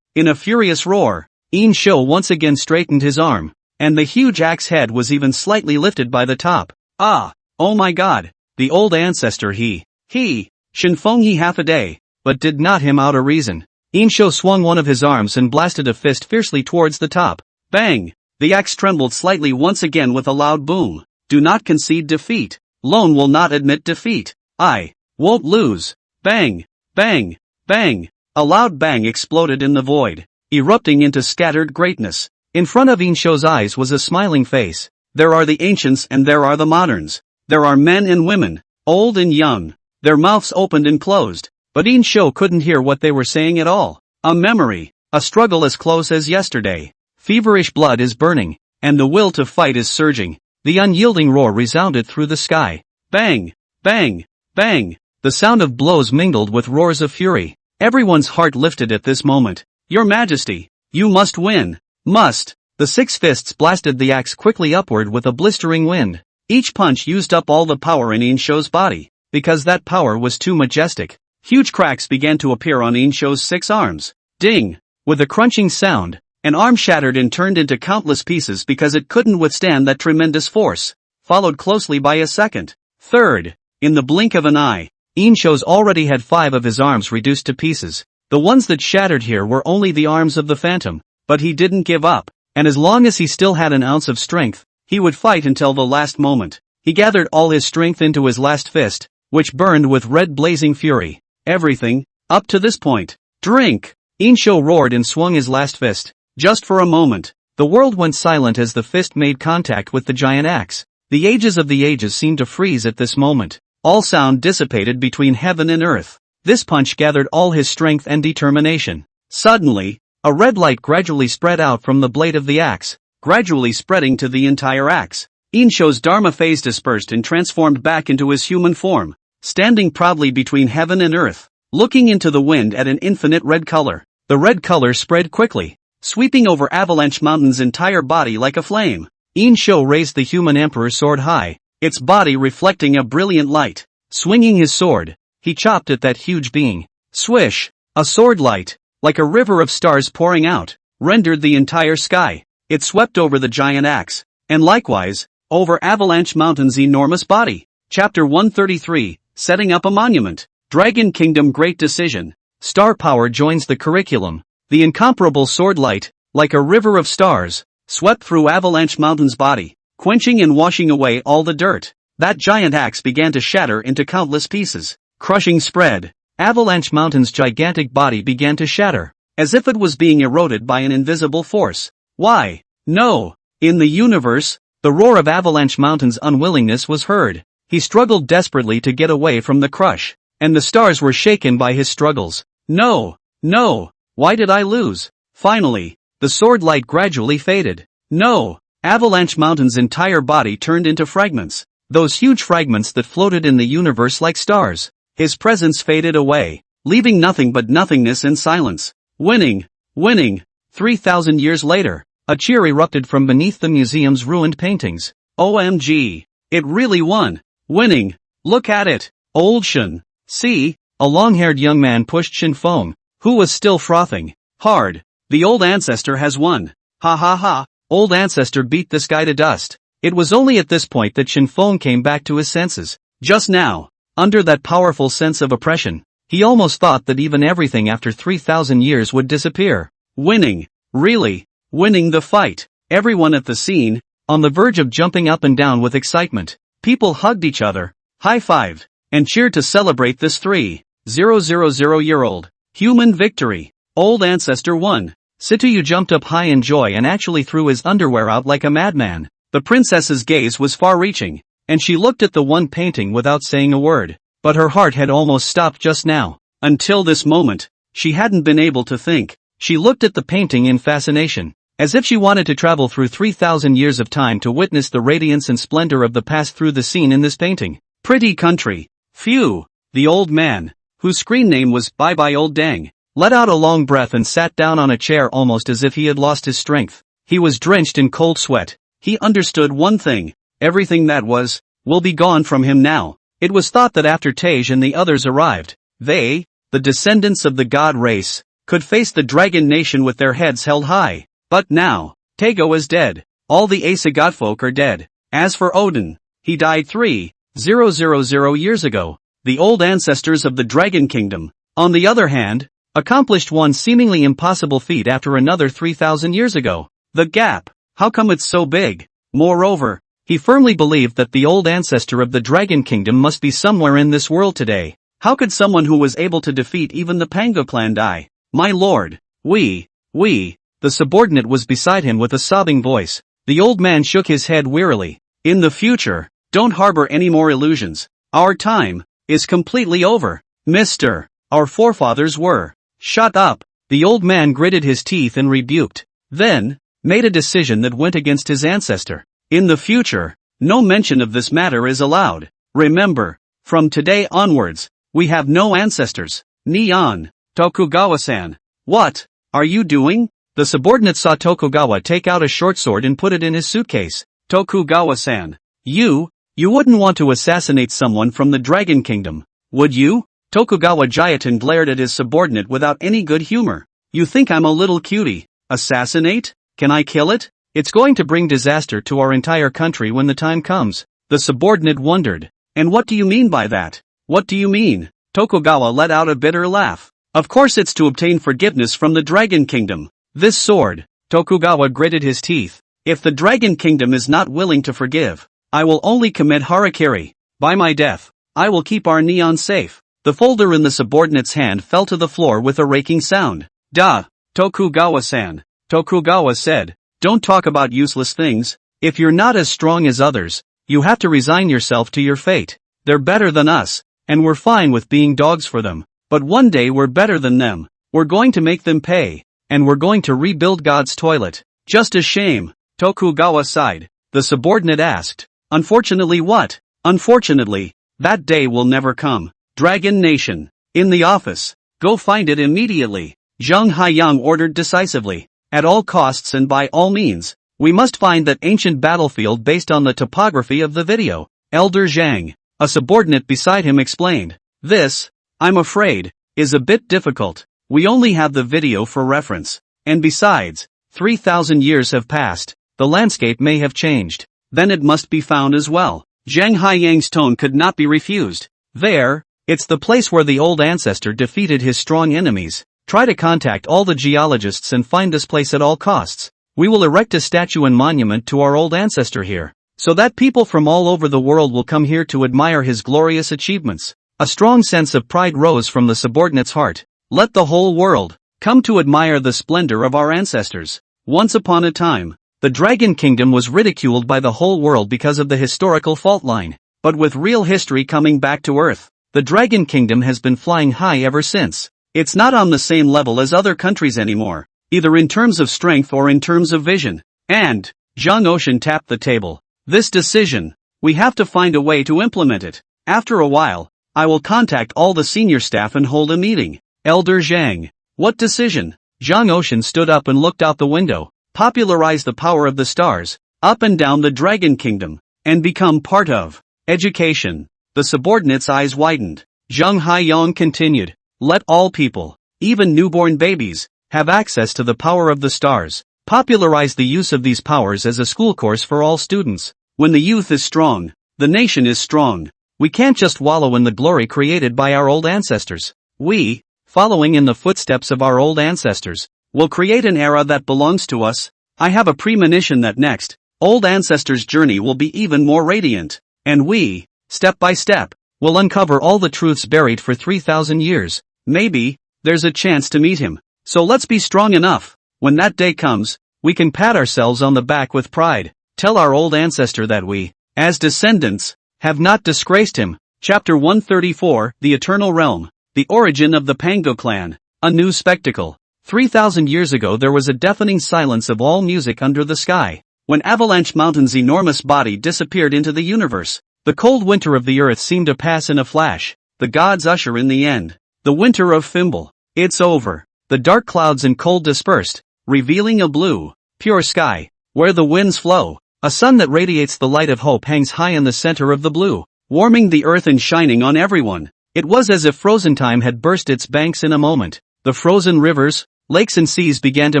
In a furious roar, Yin Shou once again straightened his arm, and the huge axe head was even slightly lifted by the top. Oh my god, the old ancestor he, Shinfeng he half a day, but did not him out a reason. Yin Shou swung one of his arms and blasted a fist fiercely towards the top. Bang! The axe trembled slightly once again with a loud boom. Do not concede defeat. Lone will not admit defeat. I won't lose. Bang! Bang! Bang! A loud bang exploded in the void, erupting into scattered greatness. In front of Yin Shou's eyes was a smiling face. There are the ancients and there are the moderns. There are men and women, old and young. Their mouths opened and closed, but Yin Shou couldn't hear what they were saying at all. A memory, a struggle as close as yesterday. Feverish blood is burning, and the will to fight is surging. The unyielding roar resounded through the sky. Bang! Bang! Bang! The sound of blows mingled with roars of fury. Everyone's heart lifted at this moment. Your Majesty, you must win. Must. The six fists blasted the axe quickly upward with a blistering wind. Each punch used up all the power in Yin Shou's body, because that power was too majestic. Huge cracks began to appear on Yin Shou's 6 arms. Ding! With a crunching sound, an arm shattered and turned into countless pieces because it couldn't withstand that tremendous force, followed closely by a second, third. In the blink of an eye, Yin Shou's already had 5 of his arms reduced to pieces. The ones that shattered here were only the arms of the phantom, but he didn't give up, and as long as he still had an ounce of strength, he would fight until the last moment. He gathered all his strength into his last fist, which burned with red blazing fury. Everything, up to this point. Drink! Yin Shou roared and swung his last fist. Just for a moment, the world went silent as the fist made contact with the giant axe. The ages of the ages seemed to freeze at this moment. All sound dissipated between heaven and earth. This punch gathered all his strength and determination. Suddenly, a red light gradually spread out from the blade of the axe, gradually spreading to the entire axe. Yin Shou's Dharma phase dispersed and transformed back into his human form, standing proudly between heaven and earth, looking into the wind at an infinite red color. The red color spread quickly, sweeping over Avalanche Mountain's entire body like a flame. Yin Shou raised the human emperor's sword high, its body reflecting a brilliant light. Swinging his sword, he chopped at that huge being. Swish! A sword light, like a river of stars pouring out, rendered the entire sky. It swept over the giant axe, and likewise, over Avalanche Mountain's enormous body. Chapter 133, Setting Up a Monument. Dragon Kingdom Great Decision. Star power joins the curriculum. The incomparable sword light, like a river of stars, swept through Avalanche Mountain's body, quenching and washing away all the dirt. That giant axe began to shatter into countless pieces. Crushing spread. Avalanche Mountain's gigantic body began to shatter, as if it was being eroded by an invisible force. Why? No. In the universe, the roar of Avalanche Mountain's unwillingness was heard. He struggled desperately to get away from the crush, and the stars were shaken by his struggles. No. No. Why did I lose? Finally, the sword light gradually faded. No. Avalanche Mountain's entire body turned into fragments. Those huge fragments that floated in the universe like stars. His presence faded away, leaving nothing but nothingness and silence. Winning! Winning! 3,000 years later, a cheer erupted from beneath the museum's ruined paintings. OMG! It really won! Winning! Look at it! Old Shen! See? A long-haired young man pushed Shinfeng, who was still frothing. Hard! The old ancestor has won! Ha ha ha! Old ancestor beat this guy to dust. It was only at this point that Shinfeng came back to his senses. Just now, under that powerful sense of oppression, he almost thought that even everything after 3,000 years would disappear. Winning. Really. Winning the fight. Everyone at the scene, on the verge of jumping up and down with excitement. People hugged each other, high-fived, and cheered to celebrate this 3,000-year-old human victory. Old ancestor won. Situyu jumped up high in joy and actually threw his underwear out like a madman. The princess's gaze was far-reaching, and she looked at the one painting without saying a word. But her heart had almost stopped just now. Until this moment, she hadn't been able to think. She looked at the painting in fascination, as if she wanted to travel through 3,000 years of time to witness the radiance and splendor of the past through the scene in this painting. Pretty country. Phew. The old man, whose screen name was Bye Bye Old Dang, let out a long breath and sat down on a chair almost as if he had lost his strength. He was drenched in cold sweat. He understood one thing. Everything that will be gone from him now. It was thought that after Tage and the others arrived, they, the descendants of the god race, could face the dragon nation with their heads held high. But now, Tego is dead. All the Asa godfolk are dead. As for Odin, he died 3,000 years ago. The old ancestors of the Dragon Kingdom, on the other hand, accomplished one seemingly impossible feat after another 3,000 years ago. The gap. How come it's so big? Moreover, he firmly believed that the old ancestor of the Dragon Kingdom must be somewhere in this world today. How could someone who was able to defeat even the Pango clan die? My lord, we, the subordinate was beside him with a sobbing voice. The old man shook his head wearily. In the future, don't harbor any more illusions. Our time is completely over. Mister, our forefathers were. Shut up. The old man gritted his teeth and rebuked. Then, made a decision that went against his ancestor. In the future, no mention of this matter is allowed. Remember, from today onwards, we have no ancestors. Neon. Tokugawa-san. What are you doing? The subordinate saw Tokugawa take out a short sword and put it in his suitcase. Tokugawa-san. You wouldn't want to assassinate someone from the Dragon Kingdom, would you? Tokugawa Jyotin glared at his subordinate without any good humor. You think I'm a little cutie? Assassinate? Can I kill it? It's going to bring disaster to our entire country when the time comes. The subordinate wondered. And what do you mean by that? What do you mean? Tokugawa let out a bitter laugh. Of course it's to obtain forgiveness from the Dragon Kingdom. This sword. Tokugawa gritted his teeth. If the Dragon Kingdom is not willing to forgive, I will only commit harakiri. By my death, I will keep our Neon safe. The folder in the subordinate's hand fell to the floor with a raking sound. Duh, Tokugawa-san. Tokugawa said, don't talk about useless things. If you're not as strong as others, you have to resign yourself to your fate. They're better than us, and we're fine with being dogs for them. But one day we're better than them. We're going to make them pay, and we're going to rebuild God's toilet. Just a shame. Tokugawa sighed. The subordinate asked, unfortunately what? Unfortunately, that day will never come. Dragon Nation. In the office. Go find it immediately. Zheng Haiyang ordered decisively. At all costs and by all means, we must find that ancient battlefield based on the topography of the video. Elder Zhang, a subordinate beside him explained. This, I'm afraid, is a bit difficult. We only have the video for reference. And besides, 3,000 years have passed. The landscape may have changed. Then it must be found as well. Zhang Haiyang's tone could not be refused. There, it's the place where the old ancestor defeated his strong enemies. Try to contact all the geologists and find this place at all costs. We will erect a statue and monument to our old ancestor here, so that people from all over the world will come here to admire his glorious achievements. A strong sense of pride rose from the subordinate's heart. Let the whole world come to admire the splendor of our ancestors. Once upon a time, the Dragon Kingdom was ridiculed by the whole world because of the historical fault line. But with real history coming back to Earth, the Dragon Kingdom has been flying high ever since. It's not on the same level as other countries anymore, either in terms of strength or in terms of vision. And, Zhang Ocean tapped the table. This decision, we have to find a way to implement it. After a while, I will contact all the senior staff and hold a meeting. Elder Zhang. What decision? Zhang Ocean stood up and looked out the window. Popularize the power of the stars, up and down the Dragon Kingdom, and become part of education. The subordinate's eyes widened. Zheng Haiyang continued. Let all people, even newborn babies, have access to the power of the stars. Popularize the use of these powers as a school course for all students. When the youth is strong, the nation is strong. We can't just wallow in the glory created by our old ancestors. We, following in the footsteps of our old ancestors, will create an era that belongs to us. I have a premonition that next, old ancestors' journey will be even more radiant, and we, step by step, will uncover all the truths buried for 3,000 years. Maybe, there's a chance to meet him. So let's be strong enough. When that day comes, we can pat ourselves on the back with pride, tell our old ancestor that we, as descendants, have not disgraced him. Chapter 134, The Eternal Realm. The Origin of the Pango Clan. A New Spectacle. 3,000 years ago there was a deafening silence of all music under the sky. When Avalanche Mountain's enormous body disappeared into the universe, the cold winter of the earth seemed to pass in a flash. The gods usher in the end. The winter of Fimbul. It's over. The dark clouds and cold dispersed, revealing a blue, pure sky, where the winds flow. A sun that radiates the light of hope hangs high in the center of the blue, warming the earth and shining on everyone. It was as if frozen time had burst its banks in a moment. The frozen rivers, lakes and seas began to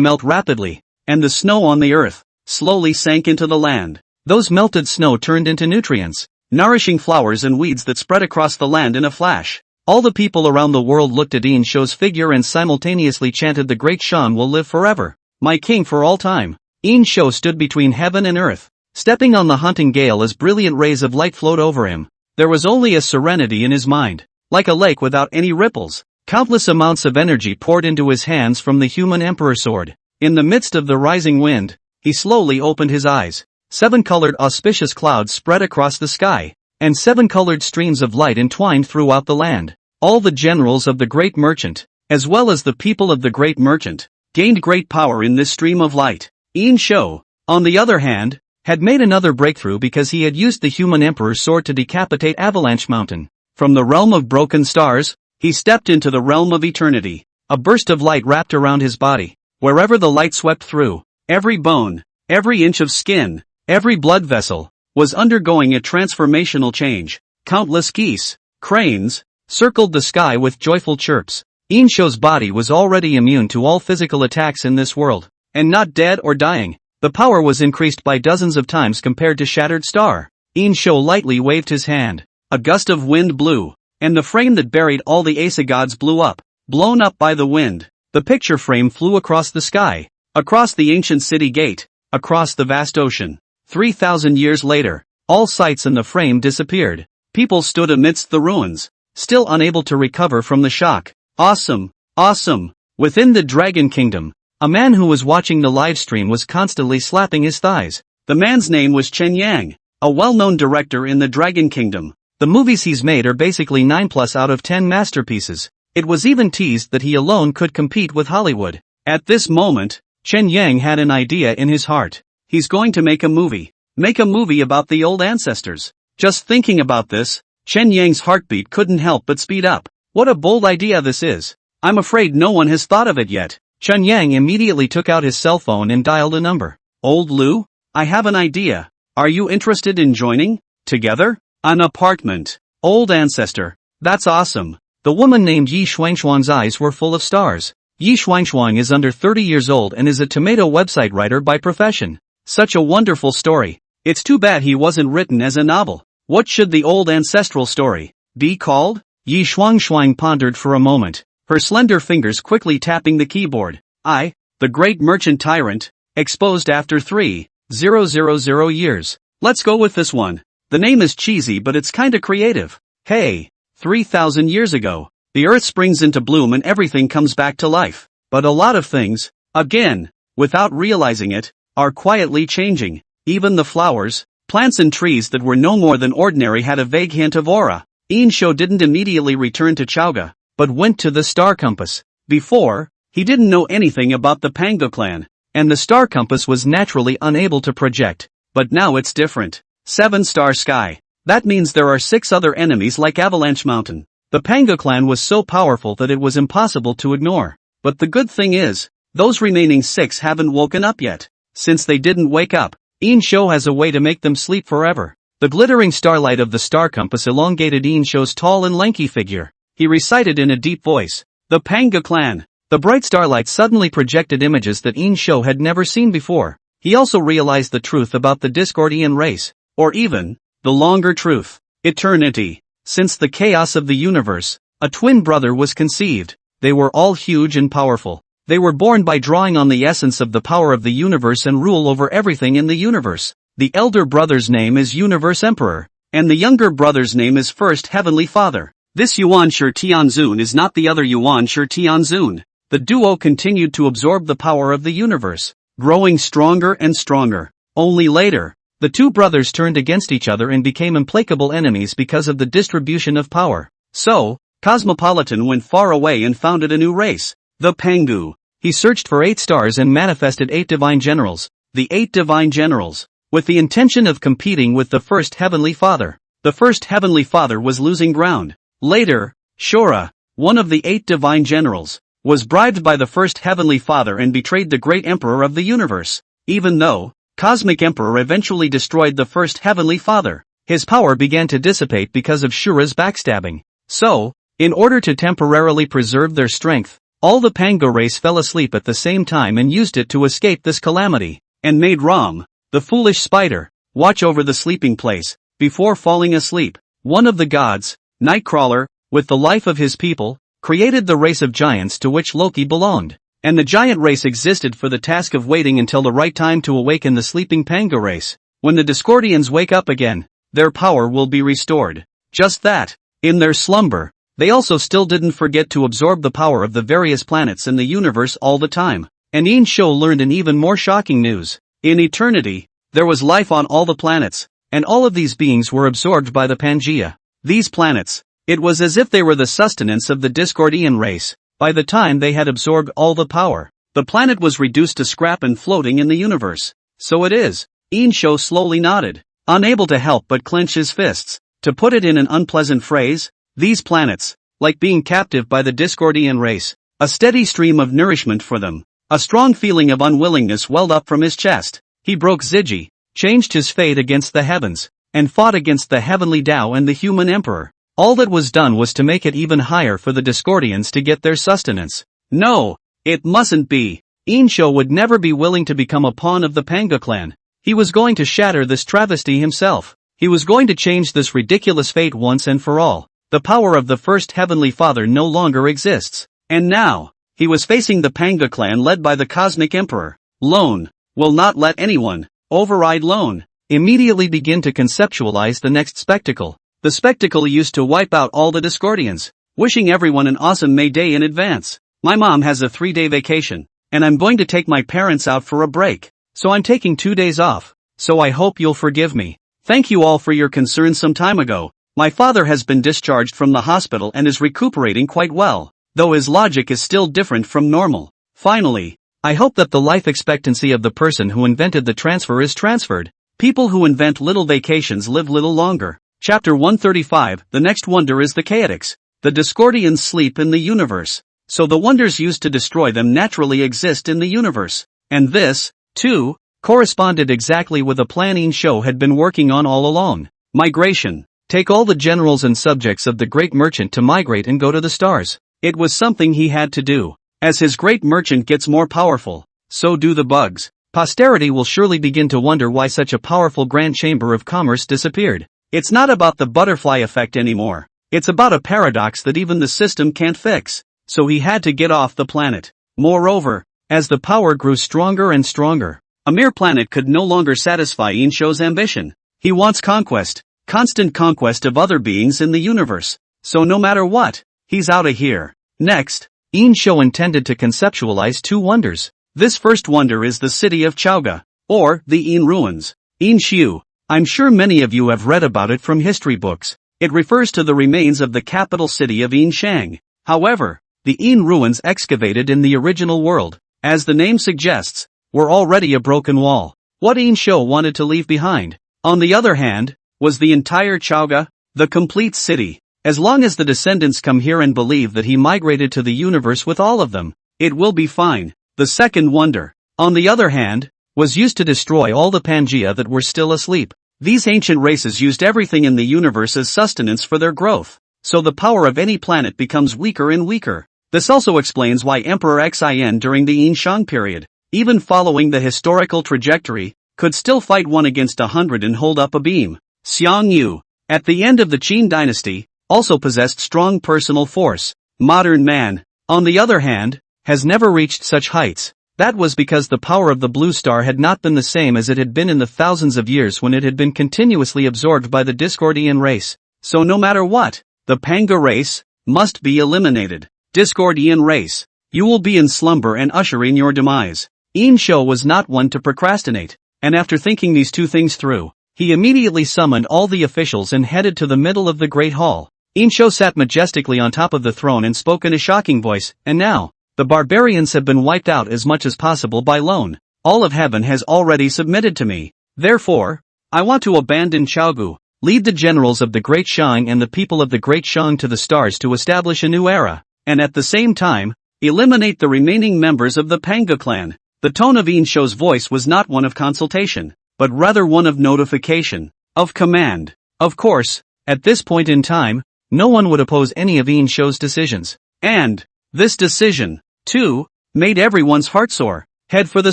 melt rapidly, and the snow on the earth slowly sank into the land. Those melted snow turned into nutrients, nourishing flowers and weeds that spread across the land in a flash. All the people around the world looked at Yin Shou's figure and simultaneously chanted, "The Great Shang will live forever, my king for all time." Yin Shou stood between heaven and earth, stepping on the haunting gale as brilliant rays of light flowed over him. There was only a serenity in his mind, like a lake without any ripples. Countless amounts of energy poured into his hands from the human emperor sword. In the midst of the rising wind, he slowly opened his eyes. 7 colored auspicious clouds spread across the sky, and 7 colored streams of light entwined throughout the land. All the generals of the great merchant, as well as the people of the great merchant, gained great power in this stream of light. Yin Shou, on the other hand, had made another breakthrough because he had used the human emperor's sword to decapitate Avalanche Mountain. From the realm of broken stars, he stepped into the realm of eternity. A burst of light wrapped around his body. Wherever the light swept through, every bone, every inch of skin, every blood vessel, was undergoing a transformational change. Countless geese, cranes, circled the sky with joyful chirps. Yin Shou's body was already immune to all physical attacks in this world, and not dead or dying. The power was increased by dozens of times compared to Shattered Star. Yin Shou lightly waved his hand. A gust of wind blew, and the frame that buried all the Asa gods blew up, blown up by the wind. The picture frame flew across the sky, across the ancient city gate, across the vast ocean. 3,000 years later, all sights in the frame disappeared. People stood amidst the ruins, still unable to recover from the shock. Awesome, awesome. Within the Dragon Kingdom, a man who was watching the live stream was constantly slapping his thighs. The man's name was Chen Yang, a well-known director in the Dragon Kingdom. The movies he's made are basically 9+ out of 10 masterpieces. It was even teased that he alone could compete with Hollywood. At this moment, Chen Yang had an idea in his heart. He's going to make a movie. Make a movie about the old ancestors. Just thinking about this, Chen Yang's heartbeat couldn't help but speed up. What a bold idea this is. I'm afraid no one has thought of it yet. Chen Yang immediately took out his cell phone and dialed a number. Old Lu? I have an idea. Are you interested in joining? Together? An apartment. Old ancestor. That's awesome. The woman named Yi Shuangshuang's eyes were full of stars. Yi Shuangshuang is under 30 years old and is a tomato website writer by profession. Such a wonderful story. It's too bad he wasn't written as a novel. What should the old ancestral story be called? Yi Shuangshuang pondered for a moment, her slender fingers quickly tapping the keyboard. The Great Merchant Tyrant, exposed after 3,000 years. Let's go with this one. The name is cheesy but it's kinda creative. Hey, 3,000 years ago, the earth springs into bloom and everything comes back to life. But a lot of things, again, without realizing it, are quietly changing. Even the flowers, plants and trees that were no more than ordinary had a vague hint of aura. Yin Shou didn't immediately return to Chaoge, but went to the star compass. Before, he didn't know anything about the Pango clan, and the star compass was naturally unable to project. But now it's different. 7-star sky. That means there are 6 other enemies like Avalanche Mountain. The Pango clan was so powerful that it was impossible to ignore. But the good thing is, those remaining 6 haven't woken up yet. Since they didn't wake up, Yin Shou has a way to make them sleep forever. The glittering starlight of the star compass elongated Yin Shou's tall and lanky figure. He recited in a deep voice, "The Pango clan." The bright starlight suddenly projected images that Yin Shou had never seen before. He also realized the truth about the Discordian race. or even, the longer truth, eternity. Since the chaos of the universe, a twin brother was conceived. They were all huge and powerful. They were born by drawing on the essence of the power of the universe and rule over everything in the universe. The elder brother's name is Universe Emperor, and the younger brother's name is First Heavenly Father. This Yuan Shi Tianzun is not the other Yuan Shi Tianzun. The duo continued to absorb the power of the universe, growing stronger and stronger. Only later, the two brothers turned against each other and became implacable enemies because of the distribution of power. So, Cosmopolitan went far away and founded a new race, the Pangu. He searched for 8 stars and manifested 8 divine generals, the 8 divine generals, with the intention of competing with the First Heavenly Father. The First Heavenly Father was losing ground. Later, Shura, one of the 8 divine generals, was bribed by the First Heavenly Father and betrayed the Great Emperor of the universe. Even though Cosmic Emperor eventually destroyed the First Heavenly Father, his power began to dissipate because of Shura's backstabbing. So, in order to temporarily preserve their strength, all the Pango race fell asleep at the same time and used it to escape this calamity, and made Ram, the foolish spider, watch over the sleeping place. Before falling asleep, one of the gods, Nightcrawler, with the life of his people, created the race of giants to which Loki belonged. And the giant race existed for the task of waiting until the right time to awaken the sleeping Pango race. When the Discordians wake up again, their power will be restored. Just that, in their slumber, they also still didn't forget to absorb the power of the various planets in the universe all the time. And Yin Shou learned an even more shocking news. In eternity, there was life on all the planets, and all of these beings were absorbed by the Pangea. These planets, it was as if they were the sustenance of the Discordian race. By the time they had absorbed all the power, the planet was reduced to scrap and floating in the universe. So it is. Yin Shou slowly nodded, unable to help but clench his fists. To put it in an unpleasant phrase, these planets, like being captive by the Discordian race, a steady stream of nourishment for them. A strong feeling of unwillingness welled up from his chest. He broke Ziji, changed his fate against the heavens, and fought against the heavenly Tao and the human emperor. All that was done was to make it even higher for the Discordians to get their sustenance. No, it mustn't be. Yin Shou would never be willing to become a pawn of the Panga clan. He was going to shatter this travesty himself. He was going to change this ridiculous fate once and for all. The power of the First Heavenly Father no longer exists. And now, he was facing the Panga clan led by the Cosmic Emperor. Lone will not let anyone override Lone. Immediately begin to conceptualize the next spectacle. The spectacle used to wipe out all the Discordians, wishing everyone an awesome May Day in advance. My mom has a 3-day vacation, and I'm going to take my parents out for a break, so I'm taking 2 days off, so I hope you'll forgive me. Thank you all for your concern some time ago. My father has been discharged from the hospital and is recuperating quite well, though his logic is still different from normal. Finally, I hope that the life expectancy of the person who invented the transfer is transferred. People who invent little vacations live little longer. Chapter 135, the next wonder is the Chaotix. The Discordians sleep in the universe, so the wonders used to destroy them naturally exist in the universe. And this, too, corresponded exactly with a plan Yin Shou had been working on all along. Migration. Take all the generals and subjects of the great merchant to migrate and go to the stars. It was something he had to do. As his great merchant gets more powerful, so do the bugs. Posterity will surely begin to wonder why such a powerful Grand Chamber of Commerce disappeared. It's not about the butterfly effect anymore. It's about a paradox that even the system can't fix. So he had to get off the planet. Moreover, as the power grew stronger and stronger, a mere planet could no longer satisfy Yin Shou's ambition. He wants conquest, constant conquest of other beings in the universe. So no matter what, he's outta here. Next, Yin Shou intended to conceptualize 2 wonders. This first wonder is the city of Chaoge, or the Yin ruins. Yin Shou. I'm sure many of you have read about it from history books. It refers to the remains of the capital city of Yin Shang. However, the Yin ruins excavated in the original world, as the name suggests, were already a broken wall. What Yin Shou wanted to leave behind, on the other hand, was the entire Chaoge, the complete city. As long as the descendants come here and believe that he migrated to the universe with all of them, it will be fine. The second wonder, on the other hand, was used to destroy all the Pangea that were still asleep. These ancient races used everything in the universe as sustenance for their growth, so the power of any planet becomes weaker and weaker. This also explains why Emperor Xin during the Yin Shang period, even following the historical trajectory, could still fight 1 against 100 and hold up a beam. Xiang Yu, at the end of the Qin dynasty, also possessed strong personal force. Modern man, on the other hand, has never reached such heights. That was because the power of the blue star had not been the same as it had been in the thousands of years when it had been continuously absorbed by the Discordian race. So no matter what, the Panga race must be eliminated. Discordian race, you will be in slumber and usher in your demise. Yin Shou was not one to procrastinate, and after thinking these two things through, he immediately summoned all the officials and headed to the middle of the Great Hall. Yin Shou sat majestically on top of the throne and spoke in a shocking voice, and now, the barbarians have been wiped out as much as possible by loan. All of heaven has already submitted to me. Therefore, I want to abandon Chaoge, lead the generals of the Great Shang and the people of the Great Shang to the stars to establish a new era, and at the same time, eliminate the remaining members of the Panga clan. The tone of Yin Shou's voice was not one of consultation, but rather one of notification, of command. Of course, at this point in time, no one would oppose any of Yin Shou's decisions. And this decision, too, made everyone's heart soar. Head for the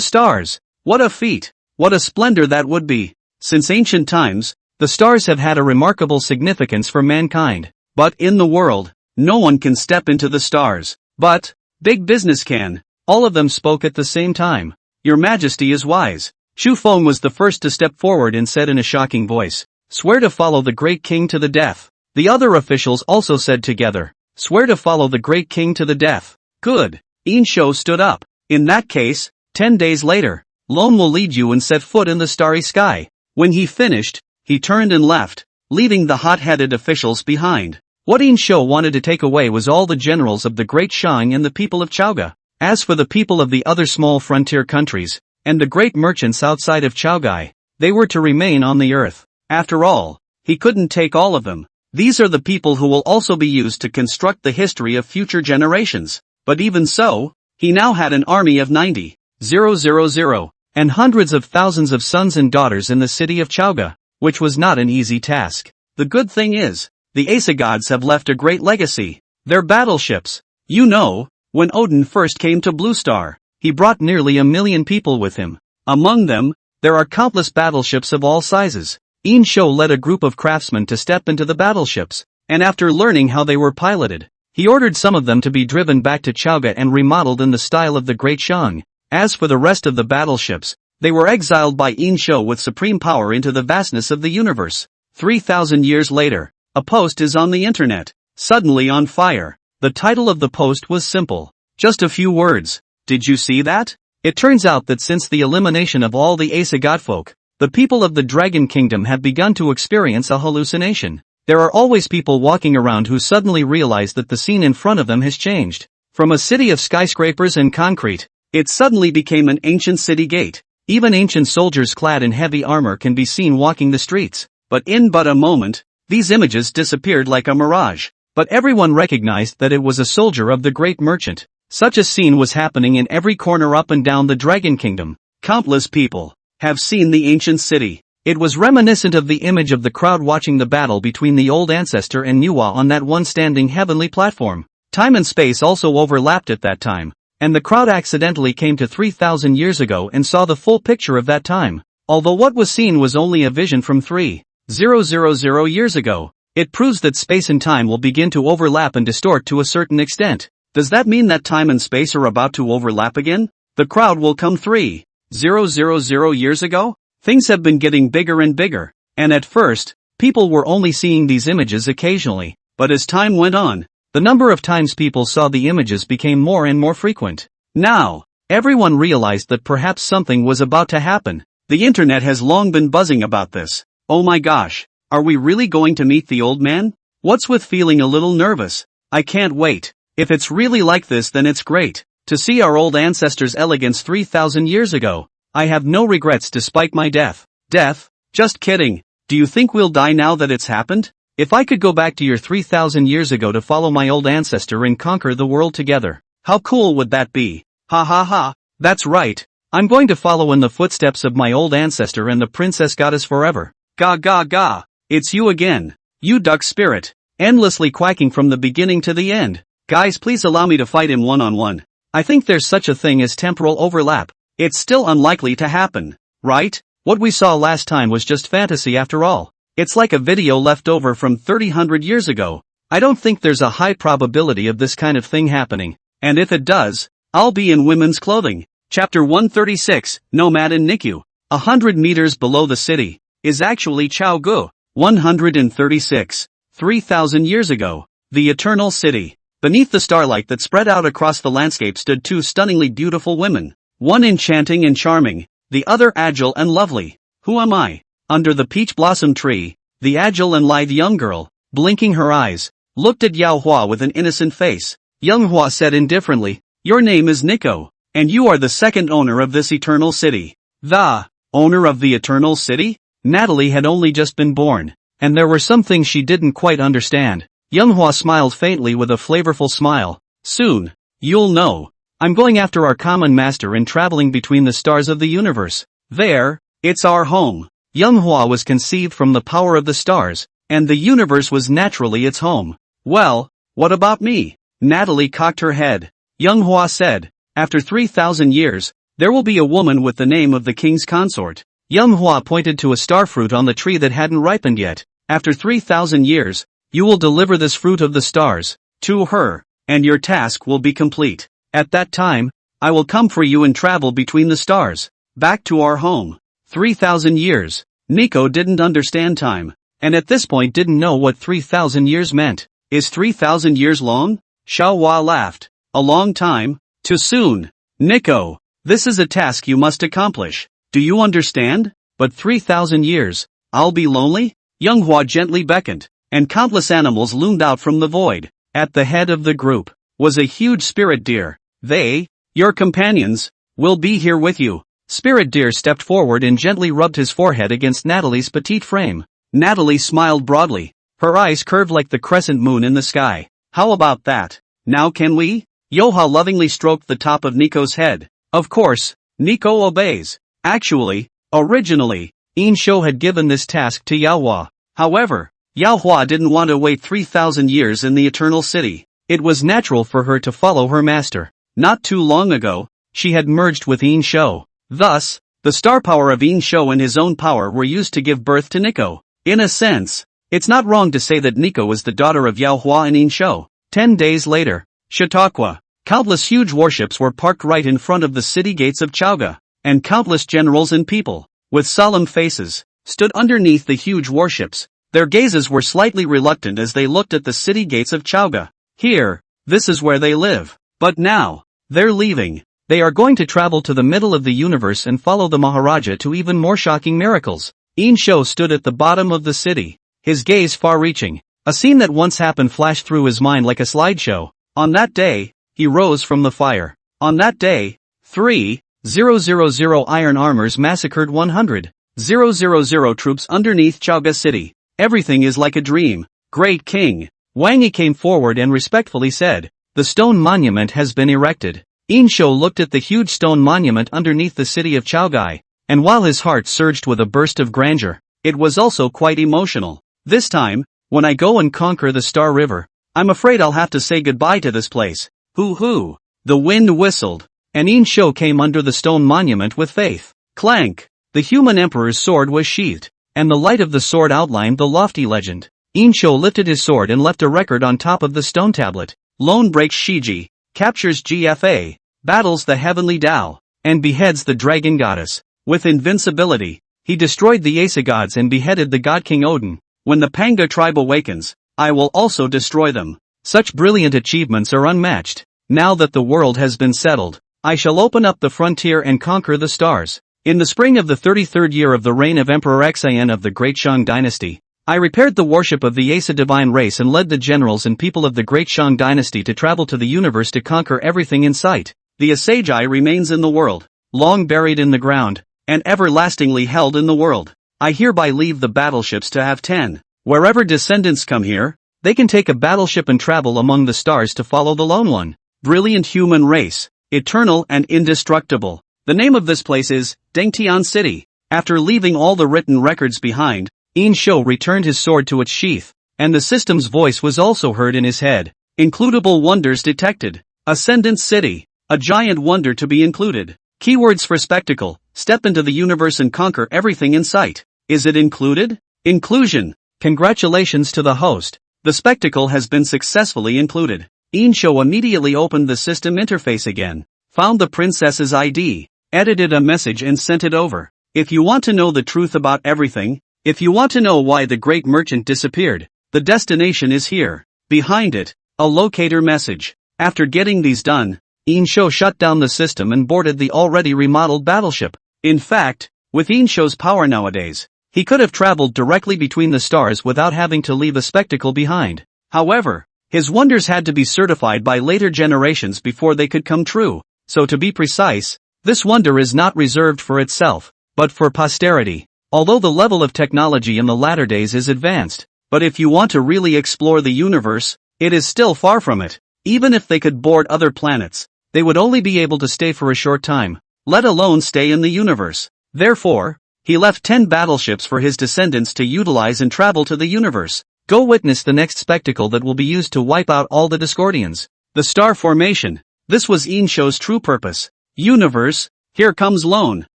stars. What a feat. What a splendor that would be. Since ancient times, the stars have had a remarkable significance for mankind. But in the world, no one can step into the stars. But big business can. All of them spoke at the same time. Your Majesty is wise. Chu Feng was the first to step forward and said in a shocking voice, "Swear to follow the great king to the death." The other officials also said together, "Swear to follow the great king to the death." Good. Yin Shou stood up. In that case, 10 days later, Lone will lead you and set foot in the starry sky. When he finished, he turned and left, leaving the hot-headed officials behind. What Yin Shou wanted to take away was all the generals of the Great Shang and the people of Chaoge. As for the people of the other small frontier countries, and the great merchants outside of Chaoge, they were to remain on the earth. After all, he couldn't take all of them. These are the people who will also be used to construct the history of future generations. But even so, he now had an army of 90,000, and hundreds of thousands of sons and daughters in the city of Chaoge, which was not an easy task. The good thing is, the Aesa gods have left a great legacy. Their battleships. You know, when Odin first came to Blue Star, he brought nearly 1 million people with him. Among them, there are countless battleships of all sizes. Yin Shou led a group of craftsmen to step into the battleships, and after learning how they were piloted, he ordered some of them to be driven back to Chaoge and remodeled in the style of the Great Shang. As for the rest of the battleships, they were exiled by Yin Shou with supreme power into the vastness of the universe. 3,000 years later, a post is on the internet, suddenly on fire. The title of the post was simple. Just a few words. Did you see that? It turns out that since the elimination of all the Aesa godfolk, the people of the Dragon Kingdom have begun to experience a hallucination. There are always people walking around who suddenly realize that the scene in front of them has changed. From a city of skyscrapers and concrete, it suddenly became an ancient city gate. Even ancient soldiers clad in heavy armor can be seen walking the streets. But in but a moment, these images disappeared like a mirage. But everyone recognized that it was a soldier of the great merchant. Such a scene was happening in every corner up and down the Dragon Kingdom. Countless people have seen the ancient city. It was reminiscent of the image of the crowd watching the battle between the old ancestor and Nuwa on that one standing heavenly platform. Time and space also overlapped at that time, and the crowd accidentally came to 3,000 years ago and saw the full picture of that time. Although what was seen was only a vision from 3,000 years ago, it proves that space and time will begin to overlap and distort to a certain extent. Does that mean that time and space are about to overlap again? The crowd will come 3,000 years ago? Things have been getting bigger and bigger, and at first, people were only seeing these images occasionally, but as time went on, the number of times people saw the images became more and more frequent. Now, everyone realized that perhaps something was about to happen. The internet has long been buzzing about this. Oh my gosh, are we really going to meet the old man? What's with feeling a little nervous? I can't wait. If it's really like this, then it's great. To see our old ancestors' elegance 3,000 years ago. I have no regrets despite my death. Death? Just kidding. Do you think we'll die now that it's happened? If I could go back to your 3,000 years ago to follow my old ancestor and conquer the world together, how cool would that be? Ha ha ha. That's right. I'm going to follow in the footsteps of my old ancestor and the princess goddess forever. Ga ga ga. It's you again. You duck spirit. Endlessly quacking from the beginning to the end. Guys, please allow me to fight him one-on-one. I think there's such a thing as temporal overlap. It's still unlikely to happen, right? What we saw last time was just fantasy after all. It's like a video left over from 300 years ago. I don't think there's a high probability of this kind of thing happening. And if it does, I'll be in women's clothing. Chapter 136, Nomad in Nikyu. 100 meters below the city is actually Chaoge. 136. 3,000 years ago. The Eternal City. Beneath the starlight that spread out across the landscape stood two stunningly beautiful women. One enchanting and charming, the other agile and lovely. Who am I? Under the peach blossom tree, the agile and lithe young girl, blinking her eyes, looked at Yao Hua with an innocent face. Young Hua said indifferently, "Your name is Nico, and you are the second owner of this Eternal City." The owner of the Eternal City? Natalie had only just been born, and there were some things she didn't quite understand. Young Hua smiled faintly with a flavorful smile. "Soon, you'll know. I'm going after our common master and traveling between the stars of the universe. There, it's our home." Young Hua was conceived from the power of the stars, and the universe was naturally its home. "Well, what about me?" Natalie cocked her head. Young Hua said, "After 3,000 years, there will be a woman with the name of the king's consort." Young Hua pointed to a star fruit on the tree that hadn't ripened yet. "After 3,000 years, you will deliver this fruit of the stars to her, and your task will be complete. At that time, I will come for you and travel between the stars, back to our home." 3,000 years. Nico didn't understand time, and at this point didn't know what 3,000 years meant. Is 3,000 years long? Xiao Hua laughed. "A long time? Too soon. Nico, this is a task you must accomplish. Do you understand? But 3,000 years, I'll be lonely?" Young Hua gently beckoned, and countless animals loomed out from the void. At the head of the group was a huge spirit deer. "They, your companions, will be here with you." Spirit Deer stepped forward and gently rubbed his forehead against Natalie's petite frame. Natalie smiled broadly. Her eyes curved like the crescent moon in the sky. "How about that? Now can we?" Yoha lovingly stroked the top of Nico's head. Of course, Nico obeys. Actually, originally, Yin Shou had given this task to Yao Hua. However, Yao Hua didn't want to wait 3,000 years in the Eternal City. It was natural for her to follow her master. Not too long ago, she had merged with Yin Shou. Thus, the star power of Yin Shou and his own power were used to give birth to Nico. In a sense, it's not wrong to say that Nico was the daughter of Yao Hua and Yin Shou. 10 days later, Chautauqua. Countless huge warships were parked right in front of the city gates of Chaoge, and countless generals and people, with solemn faces, stood underneath the huge warships. Their gazes were slightly reluctant as they looked at the city gates of Chaoge. Here, this is where they live. But now, they're leaving. They are going to travel to the middle of the universe and follow the Maharaja to even more shocking miracles. Yin Shou stood at the bottom of the city, his gaze far-reaching. A scene that once happened flashed through his mind like a slideshow. On that day, he rose from the fire. On that day, 3,000 iron armors massacred 100,000 troops underneath Chaoge City. Everything is like a dream. Great King. Wang Yi came forward and respectfully said, "The stone monument has been erected." Yin Shou looked at the huge stone monument underneath the city of Chaoge, and while his heart surged with a burst of grandeur, it was also quite emotional. "This time, when I go and conquer the Star River, I'm afraid I'll have to say goodbye to this place." Hoo-hoo. The wind whistled, and Yin Shou came under the stone monument with faith. Clank. The human emperor's sword was sheathed, and the light of the sword outlined the lofty legend. Yin Shou lifted his sword and left a record on top of the stone tablet. Lone breaks Shiji, captures GFA, battles the heavenly Tao, and beheads the dragon goddess. With invincibility, he destroyed the Asa gods and beheaded the god King Odin. When the Panga tribe awakens, I will also destroy them. Such brilliant achievements are unmatched. Now that the world has been settled, I shall open up the frontier and conquer the stars. In the spring of the 33rd year of the reign of Emperor Xian of the Great Shang Dynasty, I repaired the worship of the Asa divine race and led the generals and people of the Great Shang Dynasty to travel to the universe to conquer everything in sight. The Asagi remains in the world, long buried in the ground, and everlastingly held in the world. I hereby leave the battleships to have 10. Wherever descendants come here, they can take a battleship and travel among the stars to follow the lone one. Brilliant human race, eternal and indestructible. The name of this place is Dengtian City. After leaving all the written records behind, Yin Shou returned his sword to its sheath, and the system's voice was also heard in his head. Includable wonders detected. Ascendant City, a giant wonder to be included. Keywords for spectacle, step into the universe and conquer everything in sight. Is it included? Inclusion. Congratulations to the host. The spectacle has been successfully included. Yin Shou immediately opened the system interface again, found the princess's ID, edited a message and sent it over. If you want to know the truth about everything, if you want to know why the great merchant disappeared, the destination is here. Behind it, a locator message. After getting these done, Yin Shou shut down the system and boarded the already remodeled battleship. In fact, with Yin Shou's power nowadays, he could have traveled directly between the stars without having to leave a spectacle behind. However, his wonders had to be certified by later generations before they could come true. So to be precise, this wonder is not reserved for itself, but for posterity. Although the level of technology in the latter days is advanced, but if you want to really explore the universe, it is still far from it. Even if they could board other planets, they would only be able to stay for a short time, let alone stay in the universe. Therefore, he left 10 battleships for his descendants to utilize and travel to the universe. Go witness the next spectacle that will be used to wipe out all the Discordians. The star formation. This was Yin Shou's true purpose. Universe, here comes Lone.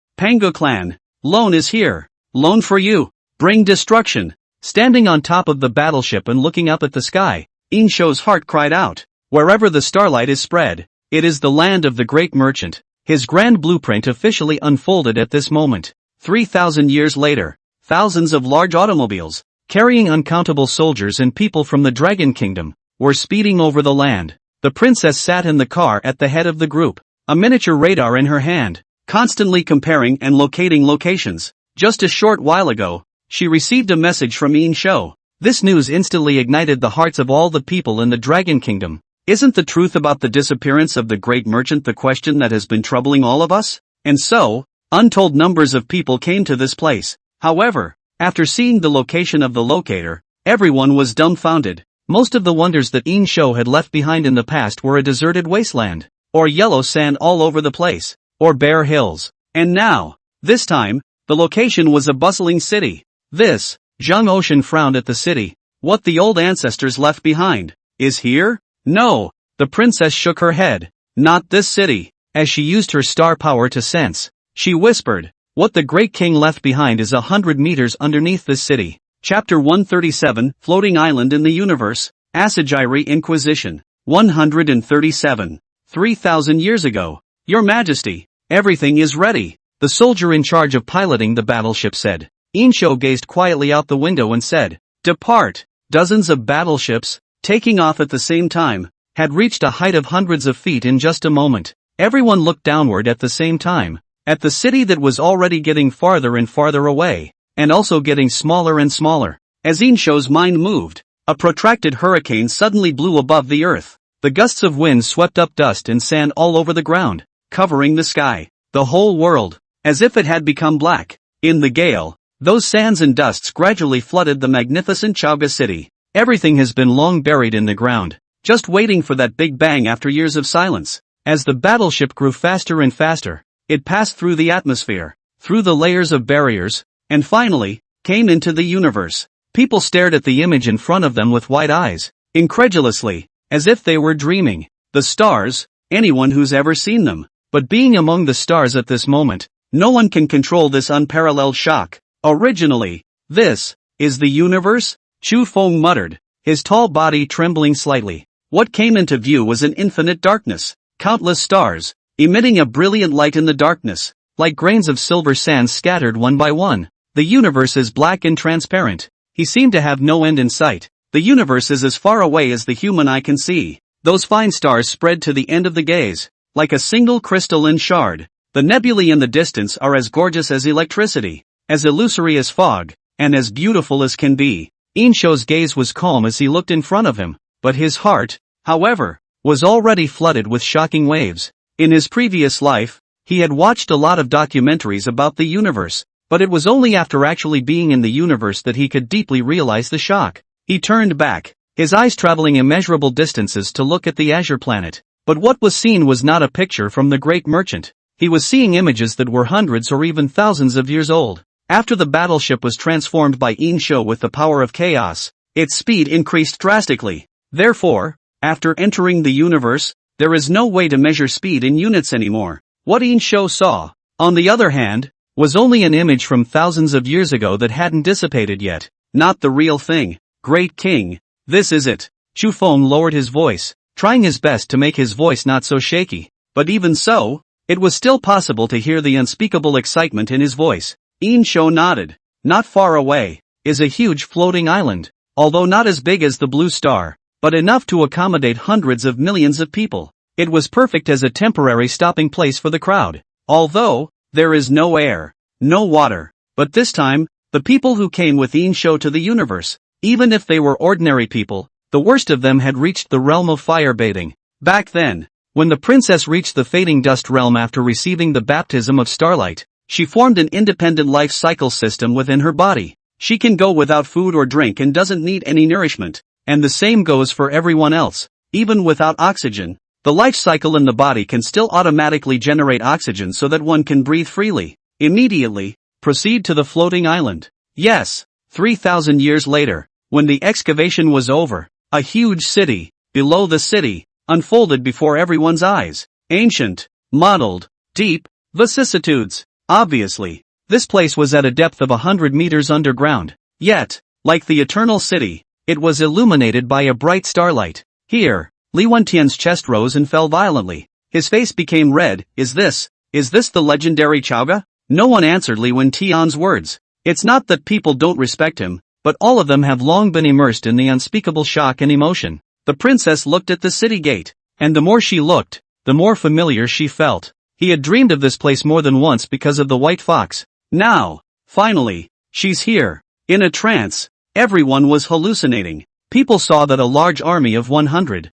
Pangu clan. Lone is here. Lone for you. Bring destruction. Standing on top of the battleship and looking up at the sky, Yin Shou's heart cried out. Wherever the starlight is spread, it is the land of the great merchant. His grand blueprint officially unfolded at this moment. 3,000 years later, thousands of large automobiles, carrying uncountable soldiers and people from the Dragon Kingdom, were speeding over the land. The princess sat in the car at the head of the group, a miniature radar in her hand, constantly comparing and locating locations. Just a short while ago, she received a message from Yin Shou. This news instantly ignited the hearts of all the people in the Dragon Kingdom. Isn't the truth about the disappearance of the great merchant the question that has been troubling all of us? And so, untold numbers of people came to this place. However, after seeing the location of the locator, everyone was dumbfounded. Most of the wonders that Yin Shou had left behind in the past were a deserted wasteland, or yellow sand all over the place, or bare hills. And now, this time, the location was a bustling city. This, Zhang Ocean frowned at the city. What the old ancestors left behind, is here? No, the princess shook her head. Not this city. As she used her star power to sense, she whispered, what the great king left behind is 100 meters underneath this city. Chapter 137, Floating Island in the Universe, Assaghiri Inquisition. 137. 3,000 years ago. Your Majesty, everything is ready, the soldier in charge of piloting the battleship said. Yin Shou gazed quietly out the window and said, depart. Dozens of battleships, taking off at the same time, had reached a height of hundreds of feet in just a moment. Everyone looked downward at the same time, at the city that was already getting farther and farther away, and also getting smaller and smaller. As Yin Shou's mind moved, a protracted hurricane suddenly blew above the earth. The gusts of wind swept up dust and sand all over the ground, covering the sky, the whole world, as if it had become black. In the gale, those sands and dusts gradually flooded the magnificent Chaoge city. Everything has been long buried in the ground, just waiting for that big bang after years of silence. As the battleship grew faster and faster, it passed through the atmosphere, through the layers of barriers, and finally, came into the universe. People stared at the image in front of them with wide eyes, incredulously, as if they were dreaming. The stars, anyone who's ever seen them. But being among the stars at this moment, no one can control this unparalleled shock. Originally, this is the universe? Chu Feng muttered, his tall body trembling slightly. What came into view was an infinite darkness, countless stars, emitting a brilliant light in the darkness, like grains of silver sand scattered one by one. The universe is black and transparent. He seemed to have no end in sight. The universe is as far away as the human eye can see. Those fine stars spread to the end of the gaze, like a single crystalline shard. The nebulae in the distance are as gorgeous as electricity, as illusory as fog, and as beautiful as can be. Yin Shou's gaze was calm as he looked in front of him, but his heart, however, was already flooded with shocking waves. In his previous life, he had watched a lot of documentaries about the universe, but it was only after actually being in the universe that he could deeply realize the shock. He turned back, his eyes traveling immeasurable distances to look at the azure planet. But what was seen was not a picture from the great merchant. He was seeing images that were hundreds or even thousands of years old. After the battleship was transformed by Yin Shou with the power of chaos, its speed increased drastically. Therefore, after entering the universe, there is no way to measure speed in units anymore. What Yin Shou saw, on the other hand, was only an image from thousands of years ago that hadn't dissipated yet. Not the real thing. Great King, this is it. Chu Feng lowered his voice, trying his best to make his voice not so shaky. But even so, it was still possible to hear the unspeakable excitement in his voice. Yin Shou nodded. Not far away is a huge floating island, although not as big as the Blue Star, but enough to accommodate hundreds of millions of people. It was perfect as a temporary stopping place for the crowd. Although, there is no air, no water, but this time, the people who came with Yin Shou to the universe, even if they were ordinary people, the worst of them had reached the realm of fire bathing. Back then, when the princess reached the fading dust realm after receiving the baptism of Starlight, she formed an independent life cycle system within her body. She can go without food or drink and doesn't need any nourishment, and the same goes for everyone else. Even without oxygen, the life cycle in the body can still automatically generate oxygen so that one can breathe freely. Immediately, proceed to the floating island. Yes, 3,000 years later, when the excavation was over, a huge city, below the city, unfolded before everyone's eyes. Ancient, modeled, deep, vicissitudes. Obviously, this place was at a depth of 100 meters underground. Yet, like the Eternal City, it was illuminated by a bright starlight. Here, Li Wentian's chest rose and fell violently. His face became red. Is this the legendary Chaoge? No one answered Li Wentian's words. It's not that people don't respect him, but all of them have long been immersed in the unspeakable shock and emotion. The princess looked at the city gate, and the more she looked, the more familiar she felt. He had dreamed of this place more than once because of the white fox. Now, finally, she's here. In a trance, everyone was hallucinating. People saw that a large army of 100,000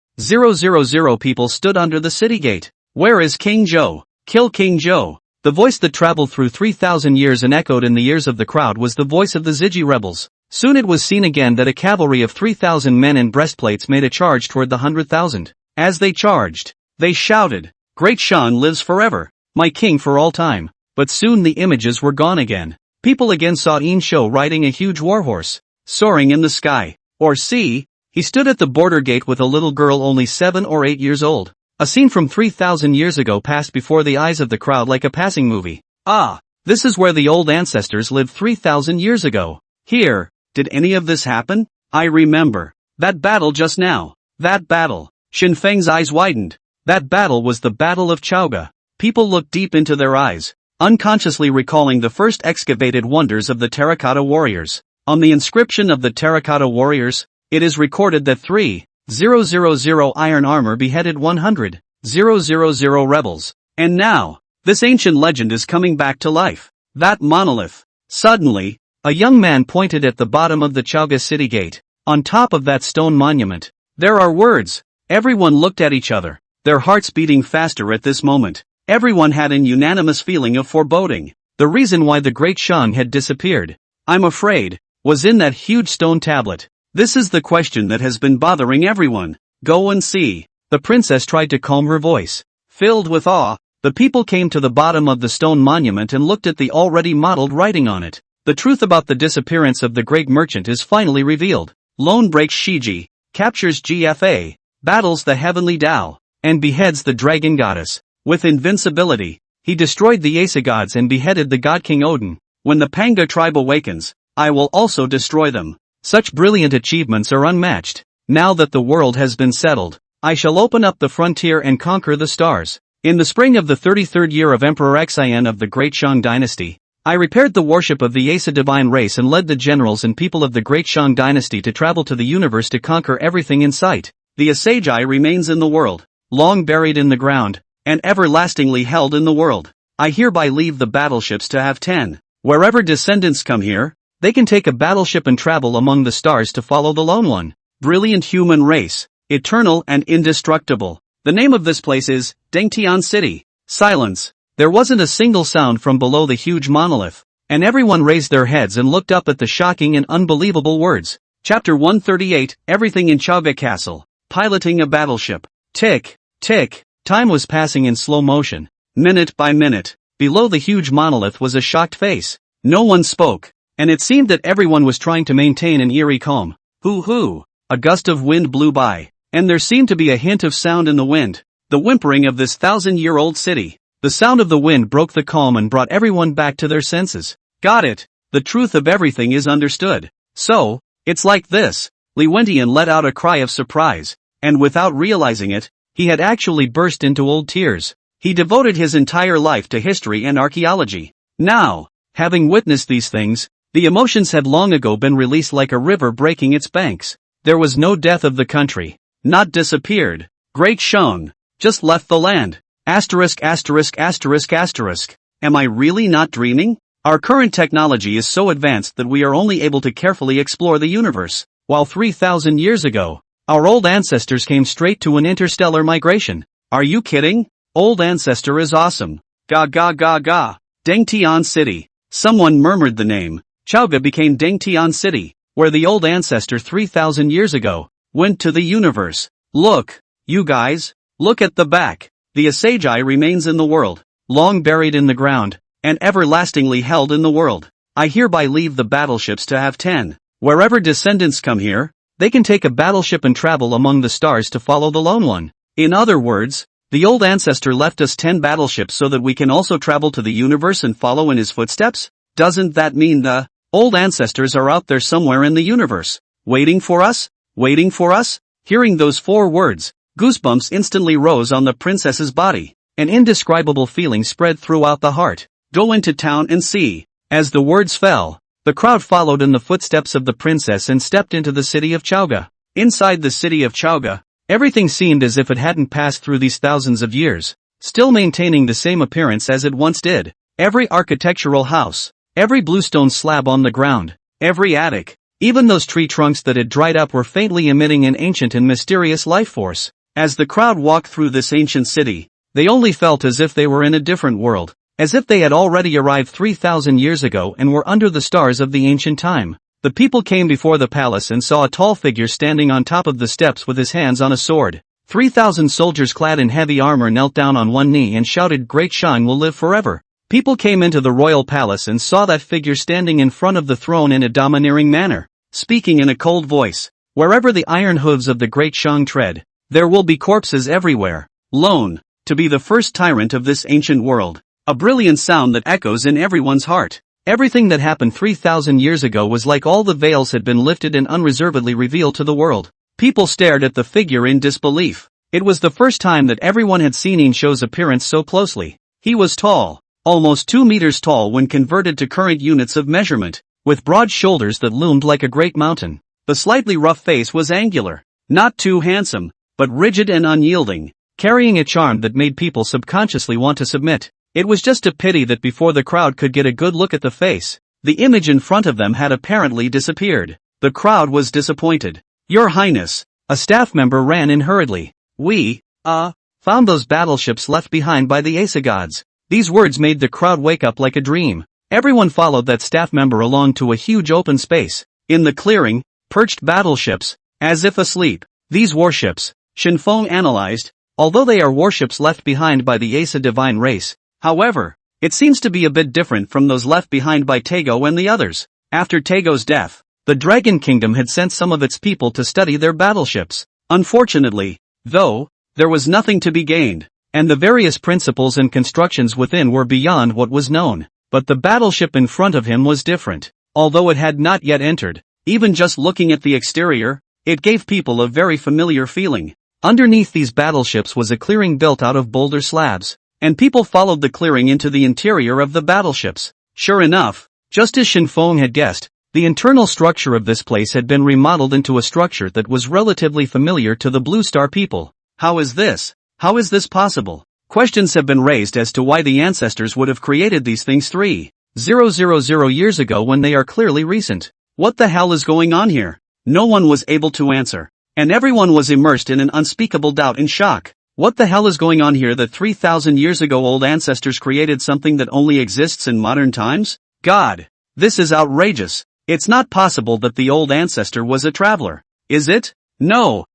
people stood under the city gate. Where is King Zhou? Kill King Zhou. The voice that traveled through 3,000 years and echoed in the ears of the crowd was the voice of the Ziji rebels. Soon it was seen again that a cavalry of 3,000 men in breastplates made a charge toward the 100,000. As they charged, they shouted, "Great Shang lives forever, my king for all time." But soon the images were gone again. People again saw Yin Shou riding a huge warhorse, soaring in the sky. Or see, he stood at the border gate with a little girl only 7 or 8 years old. A scene from 3,000 years ago passed before the eyes of the crowd like a passing movie. Ah, this is where the old ancestors lived 3,000 years ago. Here, did any of this happen? I remember. That battle just now. That battle. Xin Feng's eyes widened. That battle was the Battle of Chaoge. People looked deep into their eyes, unconsciously recalling the first excavated wonders of the Terracotta warriors. On the inscription of the Terracotta warriors, it is recorded that 3,000 iron armor beheaded 100,000 rebels. And now, this ancient legend is coming back to life. That monolith. Suddenly, a young man pointed at the bottom of the Chaoge city gate. On top of that stone monument, there are words. Everyone looked at each other, their hearts beating faster at this moment. Everyone had an unanimous feeling of foreboding. The reason why the Great Shang had disappeared, I'm afraid, was in that huge stone tablet. This is the question that has been bothering everyone. Go and see. The princess tried to calm her voice. Filled with awe, the people came to the bottom of the stone monument and looked at the already modeled writing on it. The truth about the disappearance of the great merchant is finally revealed. Lone breaks Shiji, captures GFA, battles the heavenly Tao, and beheads the dragon goddess. With invincibility, he destroyed the Asa gods and beheaded the god King Odin. When the Panga tribe awakens, I will also destroy them. Such brilliant achievements are unmatched. Now that the world has been settled, I shall open up the frontier and conquer the stars. In the spring of the 33rd year of Emperor Xian of the Great Shang Dynasty, I repaired the worship of the Asa divine race and led the generals and people of the Great Shang Dynasty to travel to the universe to conquer everything in sight. The Asagi remains in the world, long buried in the ground, and everlastingly held in the world. I hereby leave the battleships to have 10. Wherever descendants come here, they can take a battleship and travel among the stars to follow the lone one. Brilliant human race, eternal and indestructible. The name of this place is Dengtian City. Silence. There wasn't a single sound from below the huge monolith, and everyone raised their heads and looked up at the shocking and unbelievable words. Chapter 138, Everything in Chaoge Castle. Piloting a battleship. Tick, tick. Time was passing in slow motion, minute by minute. Below the huge monolith was a shocked face. No one spoke, and it seemed that everyone was trying to maintain an eerie calm. Hoo-hoo. A gust of wind blew by, and there seemed to be a hint of sound in the wind. The whimpering of this 1,000-year-old city. The sound of the wind broke the calm and brought everyone back to their senses. Got it. The truth of everything is understood. So, it's like this. Li Wentian let out a cry of surprise, and without realizing it, he had actually burst into old tears. He devoted his entire life to history and archaeology. Now, having witnessed these things, the emotions had long ago been released like a river breaking its banks. There was no death of the country. Not disappeared. Great Shang just left the land. Asterisk asterisk asterisk asterisk. Am I really not dreaming? Our current technology is so advanced that we are only able to carefully explore the universe, while 3,000 years ago, our old ancestors came straight to an interstellar migration. Are you kidding? Old ancestor is awesome. Ga ga ga ga. Dengtian City. Someone murmured the name. Chaoge became Dengtian City, where the old ancestor 3,000 years ago went to the universe. Look, you guys, look at the back. The Asagi remains in the world, long buried in the ground, and everlastingly held in the world. I hereby leave the battleships to have 10. Wherever descendants come here, they can take a battleship and travel among the stars to follow the lone one. In other words, the old ancestor left us 10 battleships so that we can also travel to the universe and follow in his footsteps? Doesn't that mean the old ancestors are out there somewhere in the universe, waiting for us? Waiting for us? Hearing those 4 words, goosebumps instantly rose on the princess's body. An indescribable feeling spread throughout the heart. Go into town and see. As the words fell, the crowd followed in the footsteps of the princess and stepped into the city of Chaoge. Inside the city of Chaoge, everything seemed as if it hadn't passed through these thousands of years, still maintaining the same appearance as it once did. Every architectural house, every bluestone slab on the ground, every attic, even those tree trunks that had dried up were faintly emitting an ancient and mysterious life force. As the crowd walked through this ancient city, they only felt as if they were in a different world, as if they had already arrived 3,000 years ago and were under the stars of the ancient time. The people came before the palace and saw a tall figure standing on top of the steps with his hands on a sword. 3,000 soldiers clad in heavy armor knelt down on one knee and shouted, "Great Shang will live forever." People came into the royal palace and saw that figure standing in front of the throne in a domineering manner, speaking in a cold voice. "Wherever the iron hooves of the Great Shang tread, there will be corpses everywhere. Lone, to be the first tyrant of this ancient world." A brilliant sound that echoes in everyone's heart. Everything that happened 3,000 years ago was like all the veils had been lifted and unreservedly revealed to the world. People stared at the figure in disbelief. It was the first time that everyone had seen Yin Shou's appearance so closely. He was tall, almost 2 meters tall when converted to current units of measurement, with broad shoulders that loomed like a great mountain. The slightly rough face was angular, not too handsome, but rigid and unyielding, carrying a charm that made people subconsciously want to submit. It was just a pity that before the crowd could get a good look at the face, the image in front of them had apparently disappeared. The crowd was disappointed. "Your Highness," a staff member ran in hurriedly. "We, found those battleships left behind by the Asagods." These words made the crowd wake up like a dream. Everyone followed that staff member along to a huge open space. In the clearing, perched battleships, as if asleep. These warships, Shinfeng analyzed, although they are warships left behind by the Asa divine race. However, it seems to be a bit different from those left behind by Tego and the others. After Tego's death, the Dragon Kingdom had sent some of its people to study their battleships. Unfortunately, though, there was nothing to be gained, and the various principles and constructions within were beyond what was known. But the battleship in front of him was different. Although it had not yet entered, even just looking at the exterior, it gave people a very familiar feeling. Underneath these battleships was a clearing built out of boulder slabs, and people followed the clearing into the interior of the battleships. Sure enough, just as Shinfeng had guessed, the internal structure of this place had been remodeled into a structure that was relatively familiar to the Blue Star people. How is this? How is this possible? Questions have been raised as to why the ancestors would have created these things 3,000 years ago when they are clearly recent. What the hell is going on here? No one was able to answer, and everyone was immersed in an unspeakable doubt and shock. What the hell is going on here that 3,000 years ago old ancestors created something that only exists in modern times? God, this is outrageous. It's not possible that the old ancestor was a traveler. Is it? No,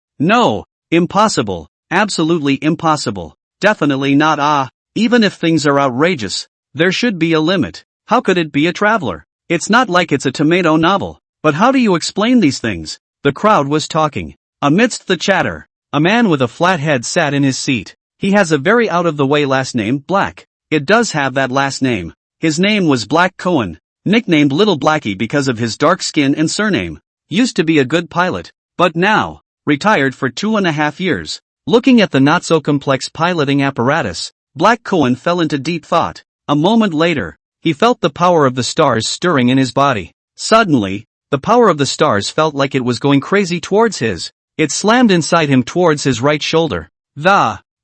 impossible, absolutely impossible. Definitely not. Even if things are outrageous, there should be a limit. How could it be a traveler? It's not like it's a tomato novel. But how do you explain these things? The crowd was talking. Amidst the chatter, a man with a flat head sat in his seat. He has a very out-of-the-way last name, Black. It does have that last name. His name was Black Cohen, nicknamed Little Blackie because of his dark skin and surname. Used to be a good pilot, but now, retired for 2.5 years. Looking at the not-so-complex piloting apparatus, Black Cohen fell into deep thought. A moment later, he felt the power of the stars stirring in his body. Suddenly, the power of the stars felt like it was going crazy towards his. It slammed inside him towards his right shoulder.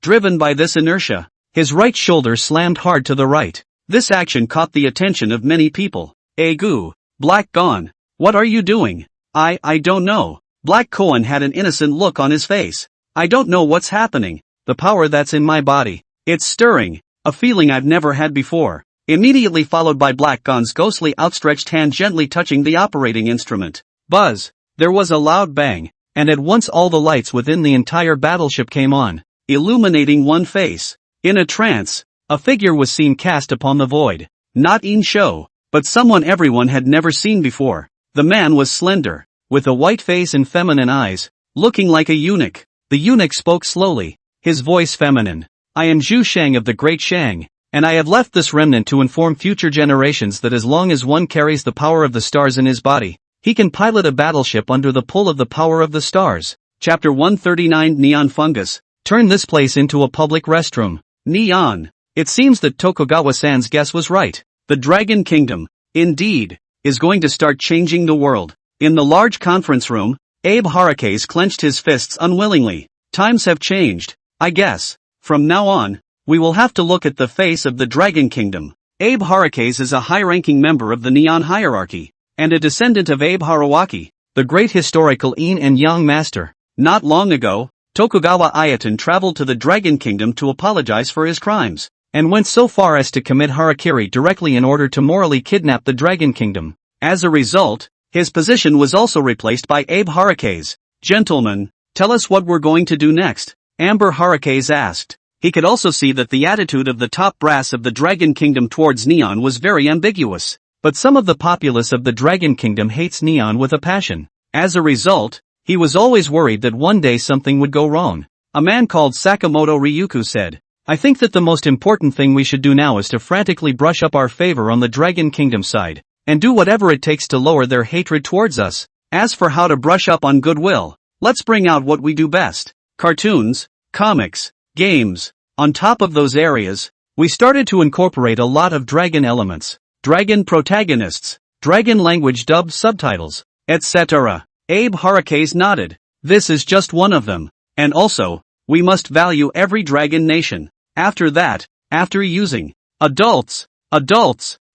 Driven by this inertia, his right shoulder slammed hard to the right. This action caught the attention of many people. Goo, Black gone. What are you doing? I don't know. Black Cohen had an innocent look on his face. I don't know what's happening. The power that's in my body. It's stirring. A feeling I've never had before. Immediately followed by Black Gon's ghostly outstretched hand gently touching the operating instrument. Buzz. There was a loud bang, and at once all the lights within the entire battleship came on, illuminating one face. In a trance, a figure was seen cast upon the void. Not Yin Shou, but someone everyone had never seen before. The man was slender, with a white face and feminine eyes, looking like a eunuch. The eunuch spoke slowly, his voice feminine. I am Zhu Shang of the Great Shang, and I have left this remnant to inform future generations that as long as one carries the power of the stars in his body, he can pilot a battleship under the pull of the power of the stars. Chapter 139 Neon Fungus. Turn this place into a public restroom. Neon. It seems that Tokugawa-san's guess was right. The Dragon Kingdom, indeed, is going to start changing the world. In the large conference room, Abe Harakes clenched his fists unwillingly. Times have changed, I guess. From now on, we will have to look at the face of the Dragon Kingdom. Abe Harakes is a high-ranking member of the Neon hierarchy, and a descendant of Abe Harawaki, the great historical Yin and Yang master. Not long ago, Tokugawa Ieyaton traveled to the Dragon Kingdom to apologize for his crimes, and went so far as to commit harakiri directly in order to morally kidnap the Dragon Kingdom. As a result, his position was also replaced by Abe Harakes. Gentlemen, tell us what we're going to do next, Amber Harakes asked. He could also see that the attitude of the top brass of the Dragon Kingdom towards Neon was very ambiguous, but some of the populace of the Dragon Kingdom hates Neon with a passion. As a result, he was always worried that one day something would go wrong. A man called Sakamoto Ryuku said, I think that the most important thing we should do now is to frantically brush up our favor on the Dragon Kingdom side, and do whatever it takes to lower their hatred towards us. As for how to brush up on goodwill, let's bring out what we do best. Cartoons, comics, games. On top of those areas, we started to incorporate a lot of dragon elements, dragon protagonists, dragon language dubbed subtitles, etc. Abe Harakes nodded. This is just one of them. And also, we must value every dragon nation. After that, after using adults.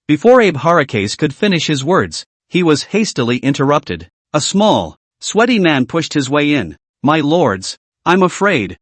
Before Abe Harakes could finish his words, he was hastily interrupted. A small, sweaty man pushed his way in. My lords, I'm afraid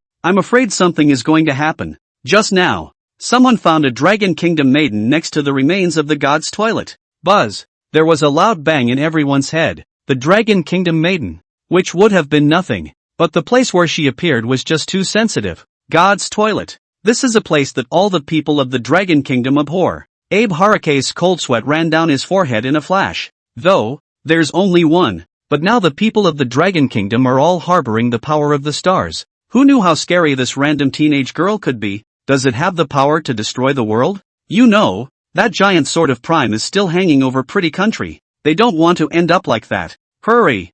something is going to happen. Just now, someone found a Dragon Kingdom maiden next to the remains of the god's toilet. Buzz. There was a loud bang in everyone's head. The Dragon Kingdom maiden. Which would have been nothing, but the place where she appeared was just too sensitive. God's toilet. This is a place that all the people of the Dragon Kingdom abhor. Abe Harakes' cold sweat ran down his forehead in a flash. Though, there's only one. But now the people of the Dragon Kingdom are all harboring the power of the stars. Who knew how scary this random teenage girl could be? Does it have the power to destroy the world? You know, that giant sword of Prime is still hanging over Pretty Country. They don't want to end up like that. Hurry!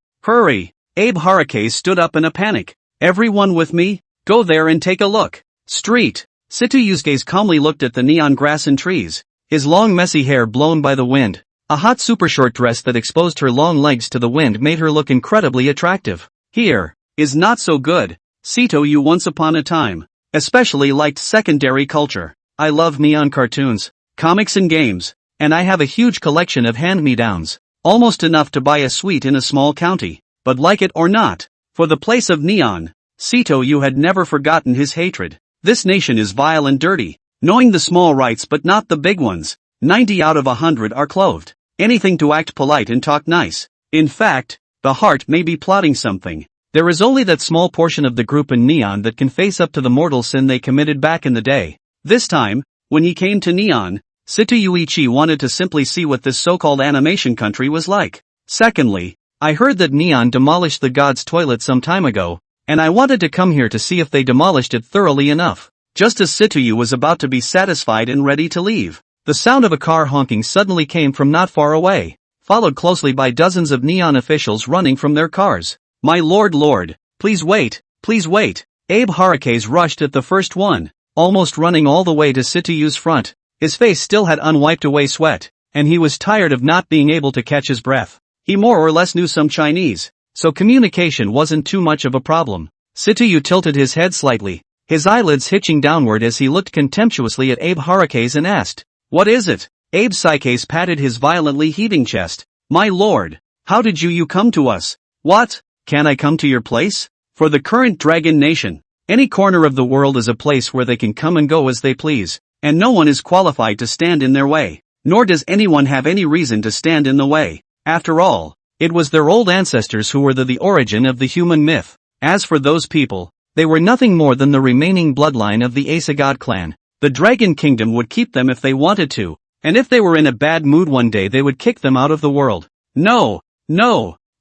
Abe Harakes stood up in a panic. Everyone with me? Go there and take a look. Street. Situyusuke calmly looked at the neon grass and trees, his long messy hair blown by the wind. A hot super short dress that exposed her long legs to the wind made her look incredibly attractive. Here is not so good. Sito, you once upon a time especially liked secondary culture. I love neon cartoons, comics and games, and I have a huge collection of hand-me-downs, almost enough to buy a suite in a small county. But like it or not, for the place of neon, Sito you had never forgotten his hatred. This nation is vile and dirty, knowing the small rights but not the big ones. 90 out of 100 are clothed. Anything to act polite and talk nice. In fact, the heart may be plotting something. There is only that small portion of the group in Neon that can face up to the mortal sin they committed back in the day. This time, when he came to Neon, Situyuichi wanted to simply see what this so-called animation country was like. Secondly, I heard that Neon demolished the god's toilet some time ago, and I wanted to come here to see if they demolished it thoroughly enough. just as Situyu was about to be satisfied and ready to leave. The sound of a car honking suddenly came from not far away, followed closely by dozens of neon officials running from their cars. My lord, please wait, please wait. Abe Harakes rushed at the first one, almost running all the way to Situyu's front. His face still had unwiped away sweat, and he was tired of not being able to catch his breath. He more or less knew some Chinese, so communication wasn't too much of a problem. Situyu tilted his head slightly, his eyelids hitching downward as he looked contemptuously at Abe Harakes and asked, "What is it?" Abe Harakes patted his violently heaving chest. "My lord, how did you come to us?" "What? Can I come to your place?" For the current Dragon Nation, any corner of the world is a place where they can come and go as they please, and no one is qualified to stand in their way, nor does anyone have any reason to stand in the way. After all, it was their old ancestors who were the origin of the human myth. As for those people, they were nothing more than the remaining bloodline of the Asagod clan. The Dragon Kingdom would keep them if they wanted to, and if they were in a bad mood one day they would kick them out of the world. No,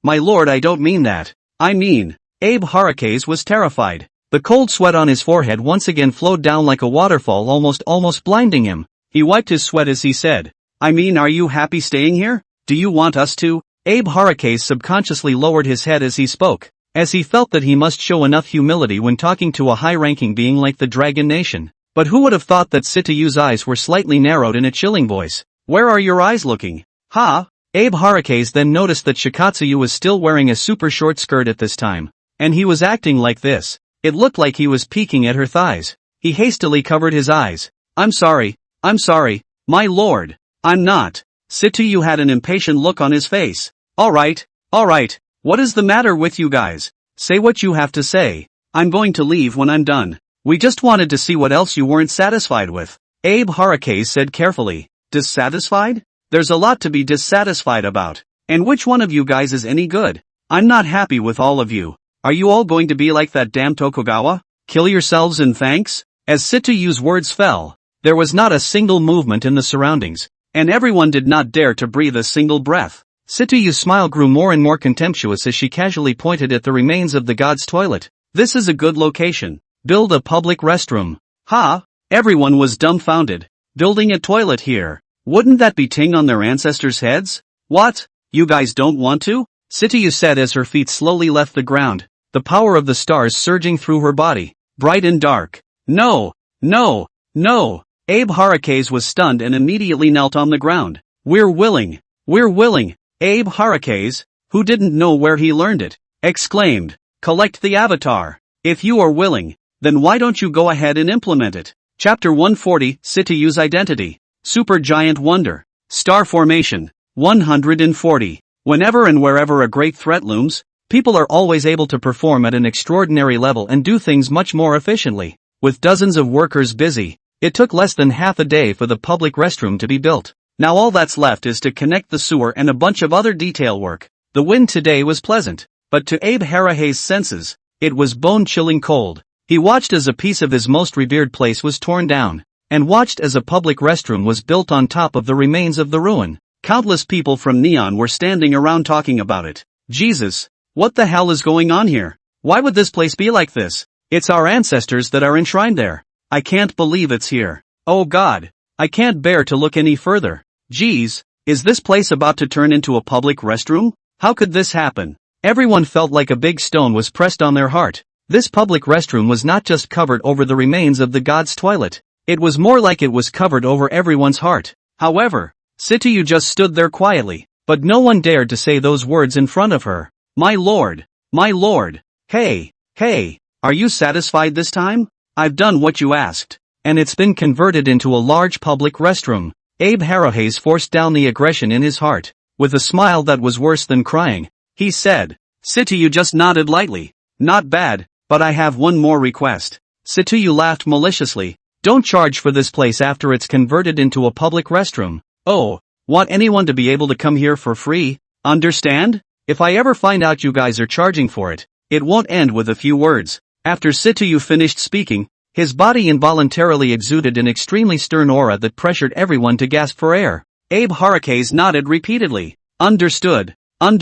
my lord, I don't mean that. I mean, Abe Harakes was terrified. The cold sweat on his forehead once again flowed down like a waterfall, almost blinding him. He wiped his sweat as he said, "I mean, are you happy staying here? Do you want us to?" Abe Harakes subconsciously lowered his head as he spoke, as he felt that he must show enough humility when talking to a high-ranking being like the Dragon Nation. But who would have thought that Situyu's eyes were slightly narrowed in a chilling voice? "Where are your eyes looking?" "Ha?" Abe Harakes then noticed that Shikatsuyu was still wearing a super short skirt at this time, and he was acting like this. It looked like he was peeking at her thighs. He hastily covered his eyes. I'm sorry, my lord. I'm not." Situyu had an impatient look on his face. All right, what is the matter with you guys? Say what you have to say. I'm going to leave when I'm done. We just wanted to see what else you weren't satisfied with. Abe Harakes said carefully. Dissatisfied? There's a lot to be dissatisfied about. And which one of you guys is any good? I'm not happy with all of you. Are you all going to be like that damn Tokugawa? Kill yourselves in thanks? As Situyu's words fell, there was not a single movement in the surroundings, and everyone did not dare to breathe a single breath. Situyu's smile grew more and more contemptuous as she casually pointed at the remains of the god's toilet. This is a good location. Build a public restroom. Ha! Everyone was dumbfounded. Building a toilet here. Wouldn't that be ting on their ancestors' heads? What? You guys don't want to? Situyu said as her feet slowly left the ground, the power of the stars surging through her body, bright and dark. No! Abe Harakes was stunned and immediately knelt on the ground. We're willing. Abe Harakes, who didn't know where he learned it, exclaimed, "Collect the avatar. If you are willing, then why don't you go ahead and implement it?" Chapter 140, Situyu's Identity. Supergiant Wonder. Star Formation. 140. Whenever and wherever a great threat looms, people are always able to perform at an extraordinary level and do things much more efficiently. With dozens of workers busy, it took less than half a day for the public restroom to be built. Now all that's left is to connect the sewer and a bunch of other detail work. The wind today was pleasant, but to Abe Harakes' senses, it was bone-chilling cold. He watched as a piece of his most revered place was torn down, and watched as a public restroom was built on top of the remains of the ruin. Countless people from Neon were standing around talking about it. Jesus, what the hell is going on here? Why would this place be like this? It's our ancestors that are enshrined there. I can't believe it's here. Oh God, I can't bear to look any further. Geez, is this place about to turn into a public restroom? How could this happen? Everyone felt like a big stone was pressed on their heart. This public restroom was not just covered over the remains of the god's toilet. It was more like it was covered over everyone's heart. However, Situyu just stood there quietly, but no one dared to say those words in front of her. My lord, hey, are you satisfied this time? I've done what you asked, and it's been converted into a large public restroom. Abe Harakes forced down the aggression in his heart. With a smile that was worse than crying, he said. Situyu just nodded lightly. Not bad, but I have one more request. Situyu laughed maliciously. Don't charge for this place after it's converted into a public restroom. Oh, want anyone to be able to come here for free? Understand? If I ever find out you guys are charging for it, it won't end with a few words. After Situyu finished speaking, his body involuntarily exuded an extremely stern aura that pressured everyone to gasp for air. Abe Harakes nodded repeatedly. Understood. In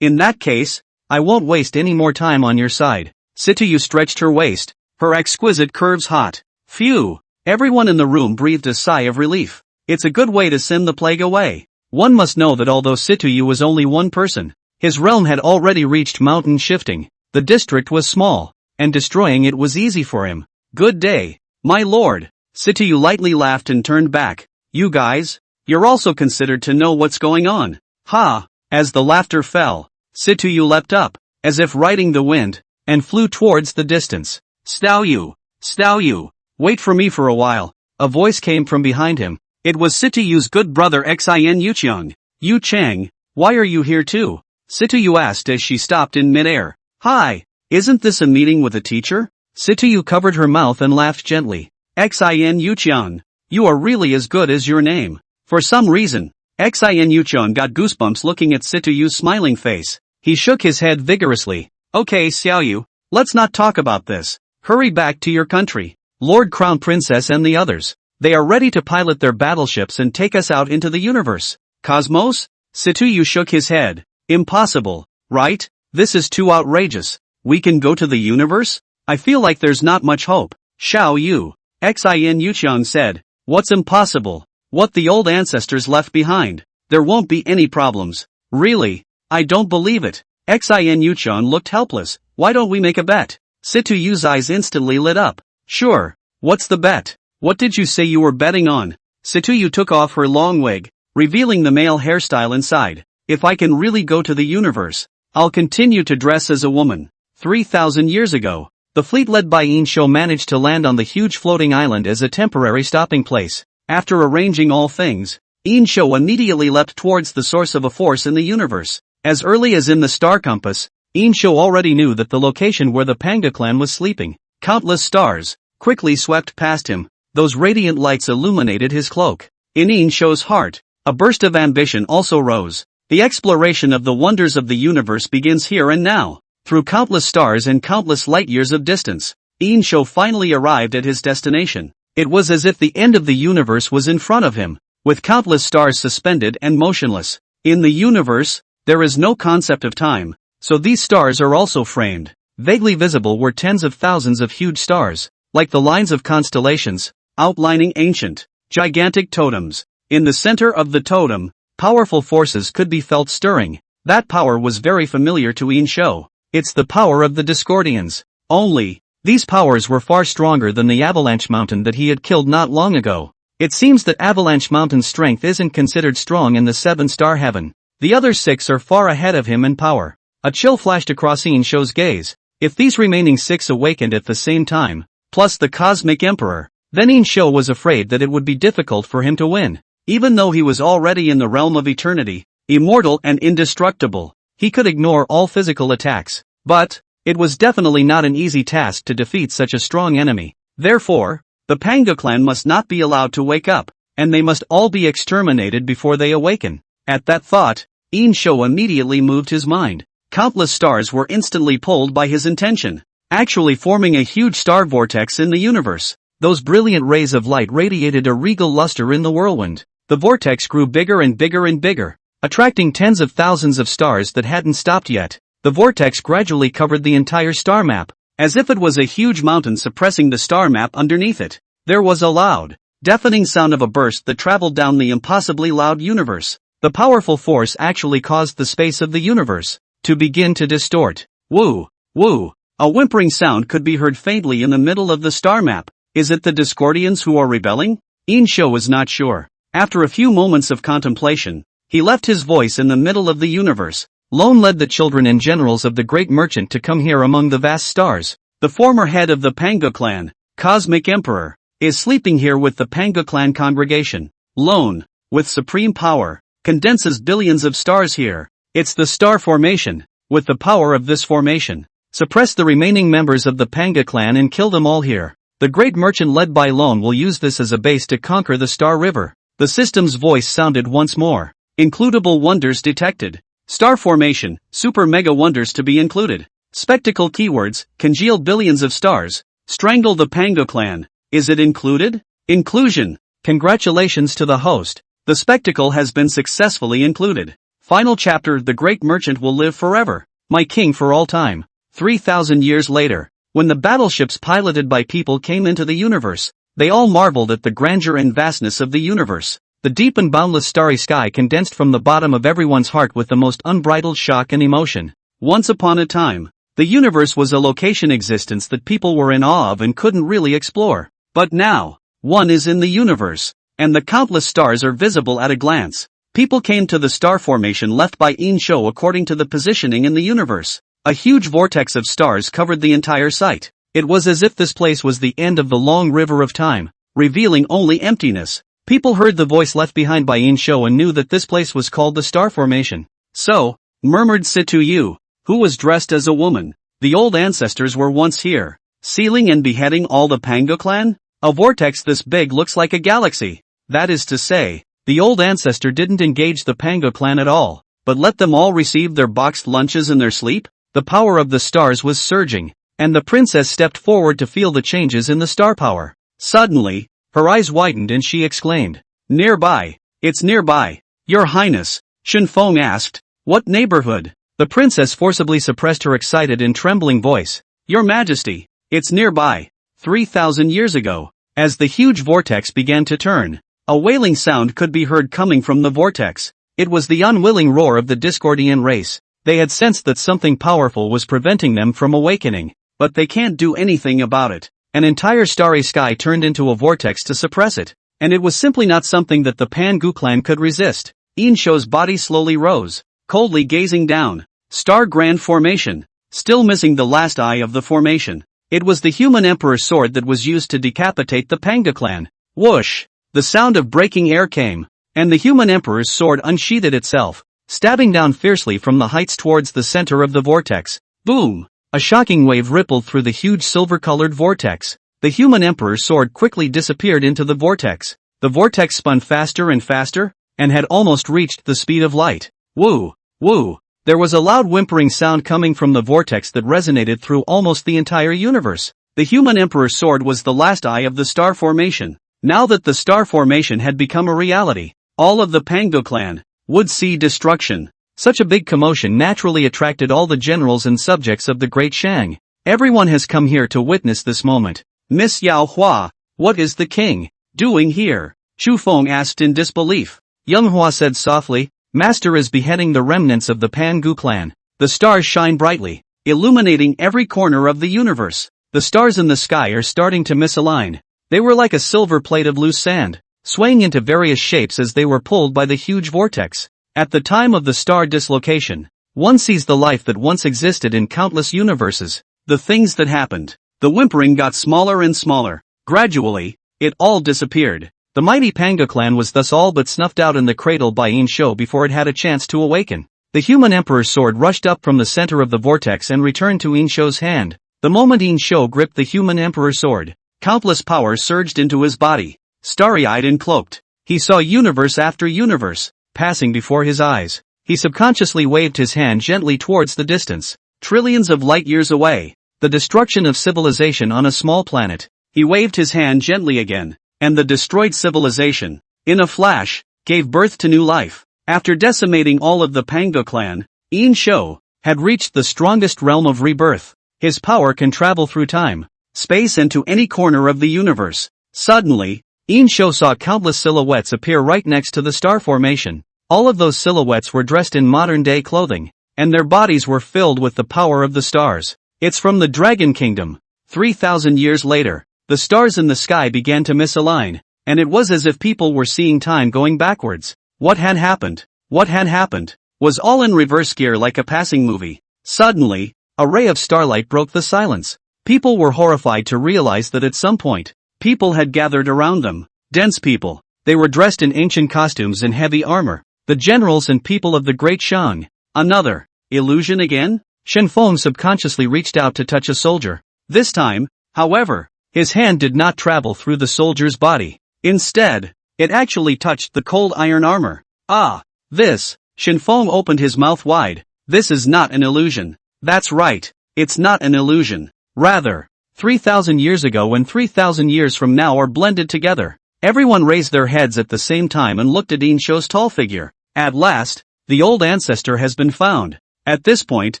that case, I won't waste any more time on your side. Situyu stretched her waist, her exquisite curves hot. Phew! Everyone in the room breathed a sigh of relief. It's a good way to send the plague away. One must know that although Situyu was only one person, his realm had already reached mountain shifting. The district was small, and destroying it was easy for him. Good day, my lord. Situyu lightly laughed and turned back. You guys? You're also considered to know what's going on. Ha! As the laughter fell, Situyu leapt up, as if riding the wind, and flew towards the distance. Xiaoyu, wait for me for a while. A voice came from behind him. It was Situyu's good brother Xin Yuchang. Yu Chang, why are you here too? Situyu asked as she stopped in midair. Hi, isn't this a meeting with a teacher? Situyu covered her mouth and laughed gently. Xin Yuchang, you are really as good as your name. For some reason, Xin Yuchang got goosebumps looking at Situyu's smiling face. He shook his head vigorously. Okay, Xiaoyu, let's not talk about this. Hurry back to your country. Lord Crown Princess and the others. They are ready to pilot their battleships and take us out into the universe. Cosmos? Situyu shook his head. Impossible, right? This is too outrageous. We can go to the universe? I feel like there's not much hope. Xiaoyu, Xin Yuchang said. What's impossible? What the old ancestors left behind. There won't be any problems. Really? I don't believe it. Xin Yuchang looked helpless. Why don't we make a bet? Situyu's eyes instantly lit up. Sure. What's the bet? What did you say you were betting on? Situyu took off her long wig, revealing the male hairstyle inside. If I can really go to the universe, I'll continue to dress as a woman. 3,000 years ago, the fleet led by Yin Shou managed to land on the huge floating island as a temporary stopping place. After arranging all things, Yin Shou immediately leapt towards the source of a force in the universe. As early as in the star compass, Yin Shou already knew that the location where the Panga clan was sleeping. Countless stars quickly swept past him. Those radiant lights illuminated his cloak. In Yin Shou's heart, a burst of ambition also rose. The exploration of the wonders of the universe begins here and now. Through countless stars and countless light years of distance, Yin Shou finally arrived at his destination. It was as if the end of the universe was in front of him, with countless stars suspended and motionless. In the universe, there is no concept of time, so these stars are also framed. Vaguely visible were tens of thousands of huge stars, like the lines of constellations, outlining ancient, gigantic totems. In the center of the totem, powerful forces could be felt stirring. That power was very familiar to Yin Shou. It's the power of the Discordians. Only, these powers were far stronger than the Avalanche Mountain that he had killed not long ago. It seems that Avalanche Mountain's strength isn't considered strong in the 7-star heaven. The other 6 are far ahead of him in power. A chill flashed across Yin Shou's gaze. If these remaining 6 awakened at the same time, plus the Cosmic Emperor, then Yin Shou was afraid that it would be difficult for him to win. Even though he was already in the realm of eternity, immortal and indestructible, he could ignore all physical attacks. But, it was definitely not an easy task to defeat such a strong enemy. Therefore, the Panga clan must not be allowed to wake up, and they must all be exterminated before they awaken. At that thought, Yin Shou immediately moved his mind. Countless stars were instantly pulled by his intention, actually forming a huge star vortex in the universe. Those brilliant rays of light radiated a regal luster in the whirlwind. The vortex grew bigger and bigger and bigger, attracting tens of thousands of stars that hadn't stopped yet. The vortex gradually covered the entire star map, as if it was a huge mountain suppressing the star map underneath it. There was a loud, deafening sound of a burst that traveled down the impossibly loud universe. The powerful force actually caused the space of the universe to begin to distort. Woo, woo, a whimpering sound could be heard faintly in the middle of the star map. Is it the Discordians who are rebelling? Yin Shou was not sure. After a few moments of contemplation, he left his voice in the middle of the universe. Lone led the children and generals of the great merchant to come here among the vast stars. The former head of the Panga clan, Cosmic Emperor, is sleeping here with the Panga clan congregation. Lone, with supreme power, condenses billions of stars here. It's the star formation. With the power of this formation, suppress the remaining members of the Panga clan and kill them all here. The great merchant led by Lone will use this as a base to conquer the Star River. The system's voice sounded once more. Includable wonders detected. Star formation, super mega wonders to be included. Spectacle keywords, congeal billions of stars. Strangle the Panga clan. Is it included? Inclusion. Congratulations to the host. The spectacle has been successfully included. Final chapter. The great merchant will live forever. My king for all time. 3,000 years later. When the battleships piloted by people came into the universe, they all marveled at the grandeur and vastness of the universe. The deep and boundless starry sky condensed from the bottom of everyone's heart with the most unbridled shock and emotion. Once upon a time, the universe was a location existence that people were in awe of and couldn't really explore. But now, one is in the universe, and the countless stars are visible at a glance. People came to the star formation left by Yin Shou according to the positioning in the universe. A huge vortex of stars covered the entire site. It was as if this place was the end of the long river of time, revealing only emptiness. People heard the voice left behind by Yin Shou and knew that this place was called the star formation. So, murmured Situ Yu, who was dressed as a woman. The old ancestors were once here, sealing and beheading all the Pangu clan? A vortex this big looks like a galaxy. That is to say, the old ancestor didn't engage the Pangu clan at all, but let them all receive their boxed lunches in their sleep? The power of the stars was surging, and the princess stepped forward to feel the changes in the star power. Suddenly, her eyes widened and she exclaimed, "Nearby! It's nearby! Your Highness!" Shenfeng asked, "What neighborhood?" The princess forcibly suppressed her excited and trembling voice. "Your Majesty, it's nearby." 3,000 years ago, as the huge vortex began to turn, a wailing sound could be heard coming from the vortex. It was the unwilling roar of the Discordian race. They had sensed that something powerful was preventing them from awakening, but they can't do anything about it. An entire starry sky turned into a vortex to suppress it, and it was simply not something that the Pangu clan could resist. Yin Shou's body slowly rose, coldly gazing down. Star Grand Formation, still missing the last eye of the formation. It was the human emperor's sword that was used to decapitate the Pangu clan. Whoosh! The sound of breaking air came, and the human emperor's sword unsheathed itself, stabbing down fiercely from the heights towards the center of the vortex. Boom! A shocking wave rippled through the huge silver-colored vortex. The human emperor's sword quickly disappeared into the vortex. The vortex spun faster and faster, and had almost reached the speed of light. Woo! Woo! There was a loud whimpering sound coming from the vortex that resonated through almost the entire universe. The human emperor's sword was the last eye of the star formation. Now that the star formation had become a reality, all of the Pangu clan would see destruction. Such a big commotion naturally attracted all the generals and subjects of the Great Shang. Everyone has come here to witness this moment. Miss Yao Hua, what is the king doing here? Chu Feng asked in disbelief. Young Hua said softly, Master is beheading the remnants of the Pangu clan. The stars shine brightly, illuminating every corner of the universe. The stars in the sky are starting to misalign. They were like a silver plate of loose sand, swaying into various shapes as they were pulled by the huge vortex. At the time of the star dislocation, one sees the life that once existed in countless universes, the things that happened. The whimpering got smaller and smaller. Gradually, it all disappeared. The mighty Pangu clan was thus all but snuffed out in the cradle by Yin Shou before it had a chance to awaken. The human emperor's sword rushed up from the center of the vortex and returned to Yin Shou's hand. The moment Yin Shou gripped the human emperor's sword, countless power surged into his body. Starry-eyed and cloaked, he saw universe after universe passing before his eyes. He subconsciously waved his hand gently towards the distance, trillions of light years away, the destruction of civilization on a small planet. He waved his hand gently again, and the destroyed civilization, in a flash, gave birth to new life. After decimating all of the Pangu clan, Yin Shou had reached the strongest realm of rebirth. His power can travel through time, space and to any corner of the universe. Suddenly, Yin Shou saw countless silhouettes appear right next to the star formation. All of those silhouettes were dressed in modern-day clothing, and their bodies were filled with the power of the stars. It's from the Dragon Kingdom. 3,000 years later, the stars in the sky began to misalign, and it was as if people were seeing time going backwards. What had happened? What had happened? Was all in reverse gear like a passing movie. Suddenly, a ray of starlight broke the silence. People were horrified to realize that at some point, people had gathered around them. Dense people. They were dressed in ancient costumes and heavy armor. The generals and people of the Great Shang. Another illusion again? Shenfeng subconsciously reached out to touch a soldier. This time, however, his hand did not travel through the soldier's body. Instead, it actually touched the cold iron armor. Ah, this. Shenfeng opened his mouth wide. This is not an illusion. That's right, it's not an illusion. Rather, 3,000 years ago and 3,000 years from now are blended together. Everyone raised their heads at the same time and looked at Yin Shou's tall figure. At last, the old ancestor has been found. At this point,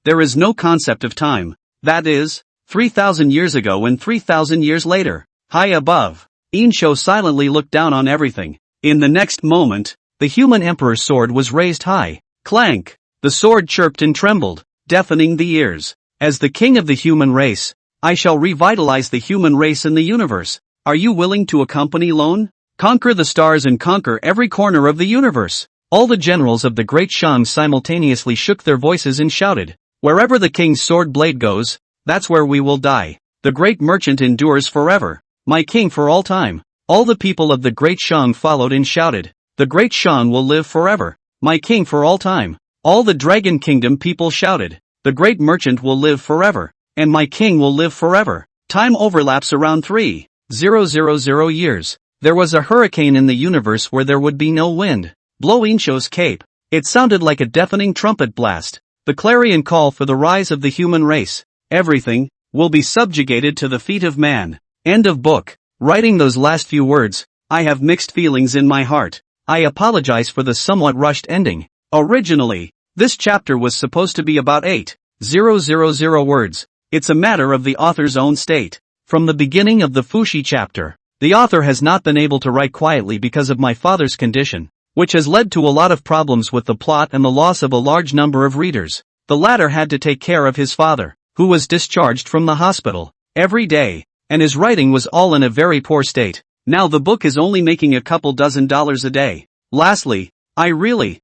there is no concept of time. That is, 3,000 years ago and 3,000 years later. High above, Yin Shou silently looked down on everything. In the next moment, the human emperor's sword was raised high. Clank! The sword chirped and trembled, deafening the ears. As the king of the human race, I shall revitalize the human race in the universe. Are you willing to accompany Lone? Conquer the stars and conquer every corner of the universe. All the generals of the Great Shang simultaneously shook their voices and shouted, wherever the king's sword blade goes, that's where we will die. The great merchant endures forever, my king for all time. All the people of the Great Shang followed and shouted, the Great Shang will live forever, my king for all time. All the Dragon Kingdom people shouted, the great merchant will live forever, and my king will live forever. Time overlaps around 3,000 years. There was a hurricane in the universe where there would be no wind. Blow Yin Shou's cape. It sounded like a deafening trumpet blast. The clarion call for the rise of the human race. Everything will be subjugated to the feet of man. End of book. Writing those last few words, I have mixed feelings in my heart. I apologize for the somewhat rushed ending. Originally, this chapter was supposed to be about 8,000 words. It's a matter of the author's own state. From the beginning of the Fushi chapter, the author has not been able to write quietly because of my father's condition, which has led to a lot of problems with the plot and the loss of a large number of readers. The latter had to take care of his father, who was discharged from the hospital every day, and his writing was all in a very poor state. Now the book is only making a couple $dozen a day. Lastly, I really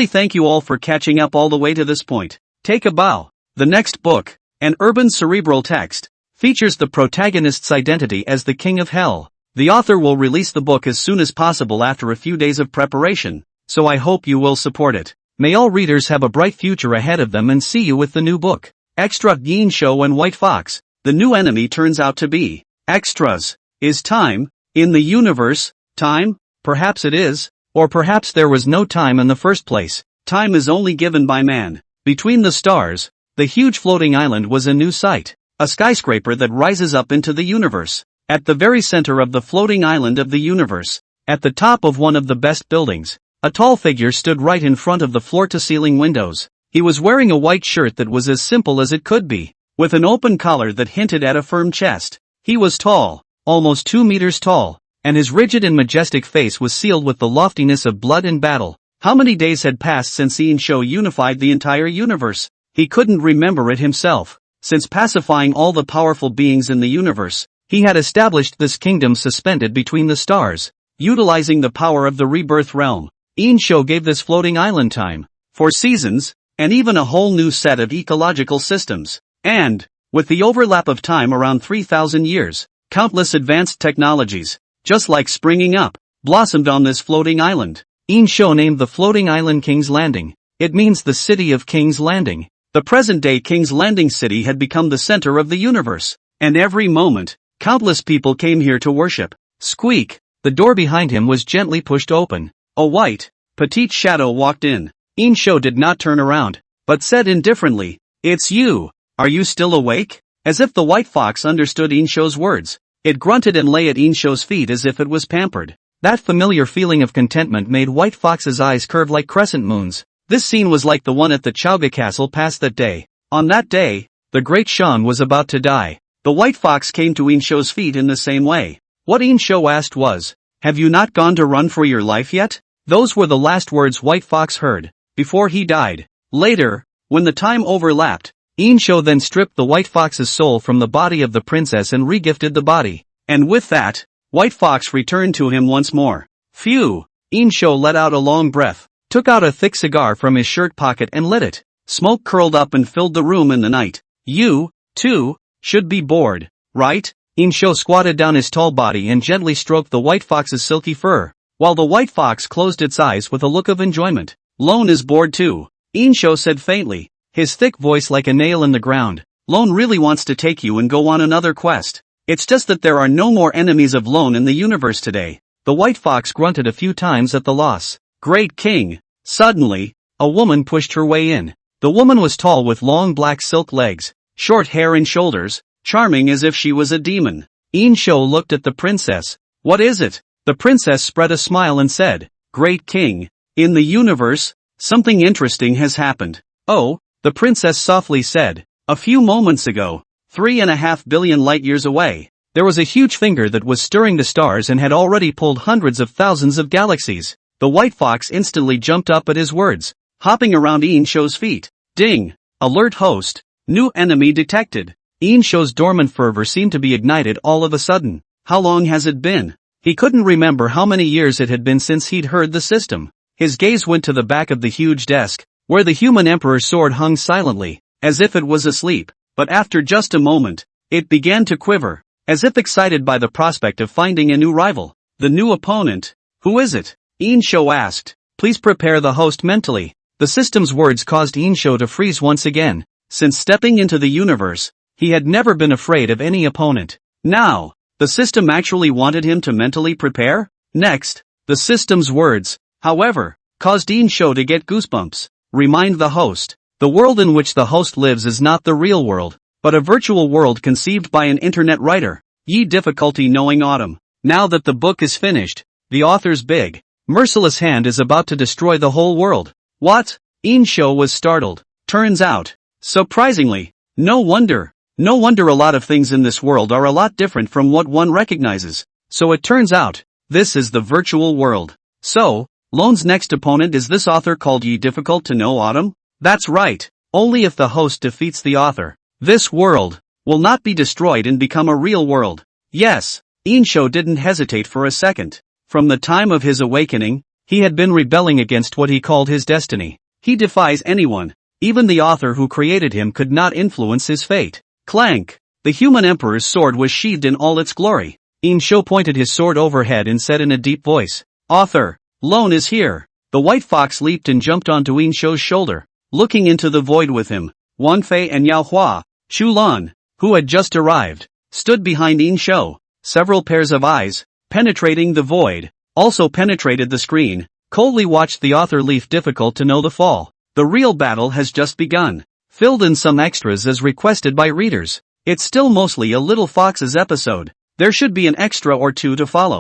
thank you all for catching up all the way to this point. Take a bow. The next book, an urban cerebral text, features the protagonist's identity as the King of Hell. The author will release the book as soon as possible after a few days of preparation, so I hope you will support it. May all readers have a bright future ahead of them and see you with the new book. Extra Yin Shou and White Fox. The new enemy turns out to be extras. Is time in the universe time? Perhaps it is, or perhaps there was no time in the first place. Time is only given by man. Between the stars, the huge floating island was a new sight, a skyscraper that rises up into the universe. At the very center of the floating island of the universe, at the top of one of the best buildings, a tall figure stood right in front of the floor-to-ceiling windows. He was wearing a white shirt that was as simple as it could be, with an open collar that hinted at a firm chest. He was tall, almost 2 meters tall, and his rigid and majestic face was sealed with the loftiness of blood and battle. How many days had passed since Yin Shou unified the entire universe? He couldn't remember it himself. Since pacifying all the powerful beings in the universe, he had established this kingdom suspended between the stars, utilizing the power of the rebirth realm. Yin Shou gave this floating island time, 4 seasons, and even a whole new set of ecological systems. And, with the overlap of time around 3,000 years, countless advanced technologies, just like springing up, blossomed on this floating island. Yin Shou named the floating island King's Landing. It means the city of King's Landing. The present-day King's Landing city had become the center of the universe, and every moment, countless people came here to worship. Squeak! The door behind him was gently pushed open. A white, petite shadow walked in. Yin Shou did not turn around, but said indifferently, "It's you. Are you still awake?" As if the white fox understood Yin Shou's words, it grunted and lay at Yin Shou's feet as if it was pampered. That familiar feeling of contentment made White Fox's eyes curve like crescent moons. This scene was like the one at the Chaoge castle past that day. On that day, the Great Shang was about to die. The White Fox came to Yin Shou's feet in the same way. What Yin Shou asked was, "Have you not gone to run for your life yet?" Those were the last words White Fox heard, before he died. Later, when the time overlapped, Yin Shou then stripped the White Fox's soul from the body of the princess and regifted the body. And with that, White Fox returned to him once more. Phew! Yin Shou let out a long breath, took out a thick cigar from his shirt pocket and lit it. Smoke curled up and filled the room in the night. You, too, should be bored, right? Yin Shou squatted down his tall body and gently stroked the White Fox's silky fur, while the White Fox closed its eyes with a look of enjoyment. Lone is bored too, Yin Shou said faintly, his thick voice like a nail in the ground. Lone really wants to take you and go on another quest. It's just that there are no more enemies of Lone in the universe today. The White Fox grunted a few times at the loss. Great King! Suddenly, a woman pushed her way in. The woman was tall with long black silk legs, short hair and shoulders, charming as if she was a demon. Yin Shou looked at the princess. What is it? The princess spread a smile and said, Great King, in the universe, something interesting has happened. Oh, the princess softly said, a few moments ago, 3.5 billion light-years away. There was a huge finger that was stirring the stars and had already pulled hundreds of thousands of galaxies. The white fox instantly jumped up at his words, hopping around Yin Shou's feet. Ding! Alert host. New enemy detected. Yin Shou's dormant fervor seemed to be ignited all of a sudden. How long has it been? He couldn't remember how many years it had been since he'd heard the system. His gaze went to the back of the huge desk, where the human emperor's sword hung silently, as if it was asleep. But after just a moment, it began to quiver, as if excited by the prospect of finding a new rival. The new opponent? Who is it? Yin Shou asked. Please prepare the host mentally. The system's words caused Yin Shou to freeze once again. Since stepping into the universe, he had never been afraid of any opponent. Now, the system actually wanted him to mentally prepare? Next, the system's words, however, caused Yin Shou to get goosebumps. Remind the host. The world in which the host lives is not the real world, but a virtual world conceived by an internet writer. Ye difficulty knowing autumn. Now that the book is finished, the author's big, merciless hand is about to destroy the whole world. What? Yin Shou was startled. Turns out, surprisingly, no wonder a lot of things in this world are a lot different from what one recognizes. So it turns out, this is the virtual world. So, Lone's next opponent is this author called Ye Difficult to Know Autumn? That's right, only if the host defeats the author. This world will not be destroyed and become a real world. Yes, Yin Shou didn't hesitate for a second. From the time of his awakening, he had been rebelling against what he called his destiny. He defies anyone. Even the author who created him could not influence his fate. Clank! The human emperor's sword was sheathed in all its glory. Yin Shou pointed his sword overhead and said in a deep voice, Author, Lone is here. The white fox leaped and jumped onto Yin Shou's shoulder, looking into the void with him. Wan Fei and Yao Hua, Chu Lan, who had just arrived, stood behind Yin Shou. Several pairs of eyes, penetrating the void, also penetrated the screen, coldly watched the author leaf difficult to know the fall. The real battle has just begun. Filled in some extras as requested by readers. It's still mostly a Little Foxes episode. There should be an extra or two to follow.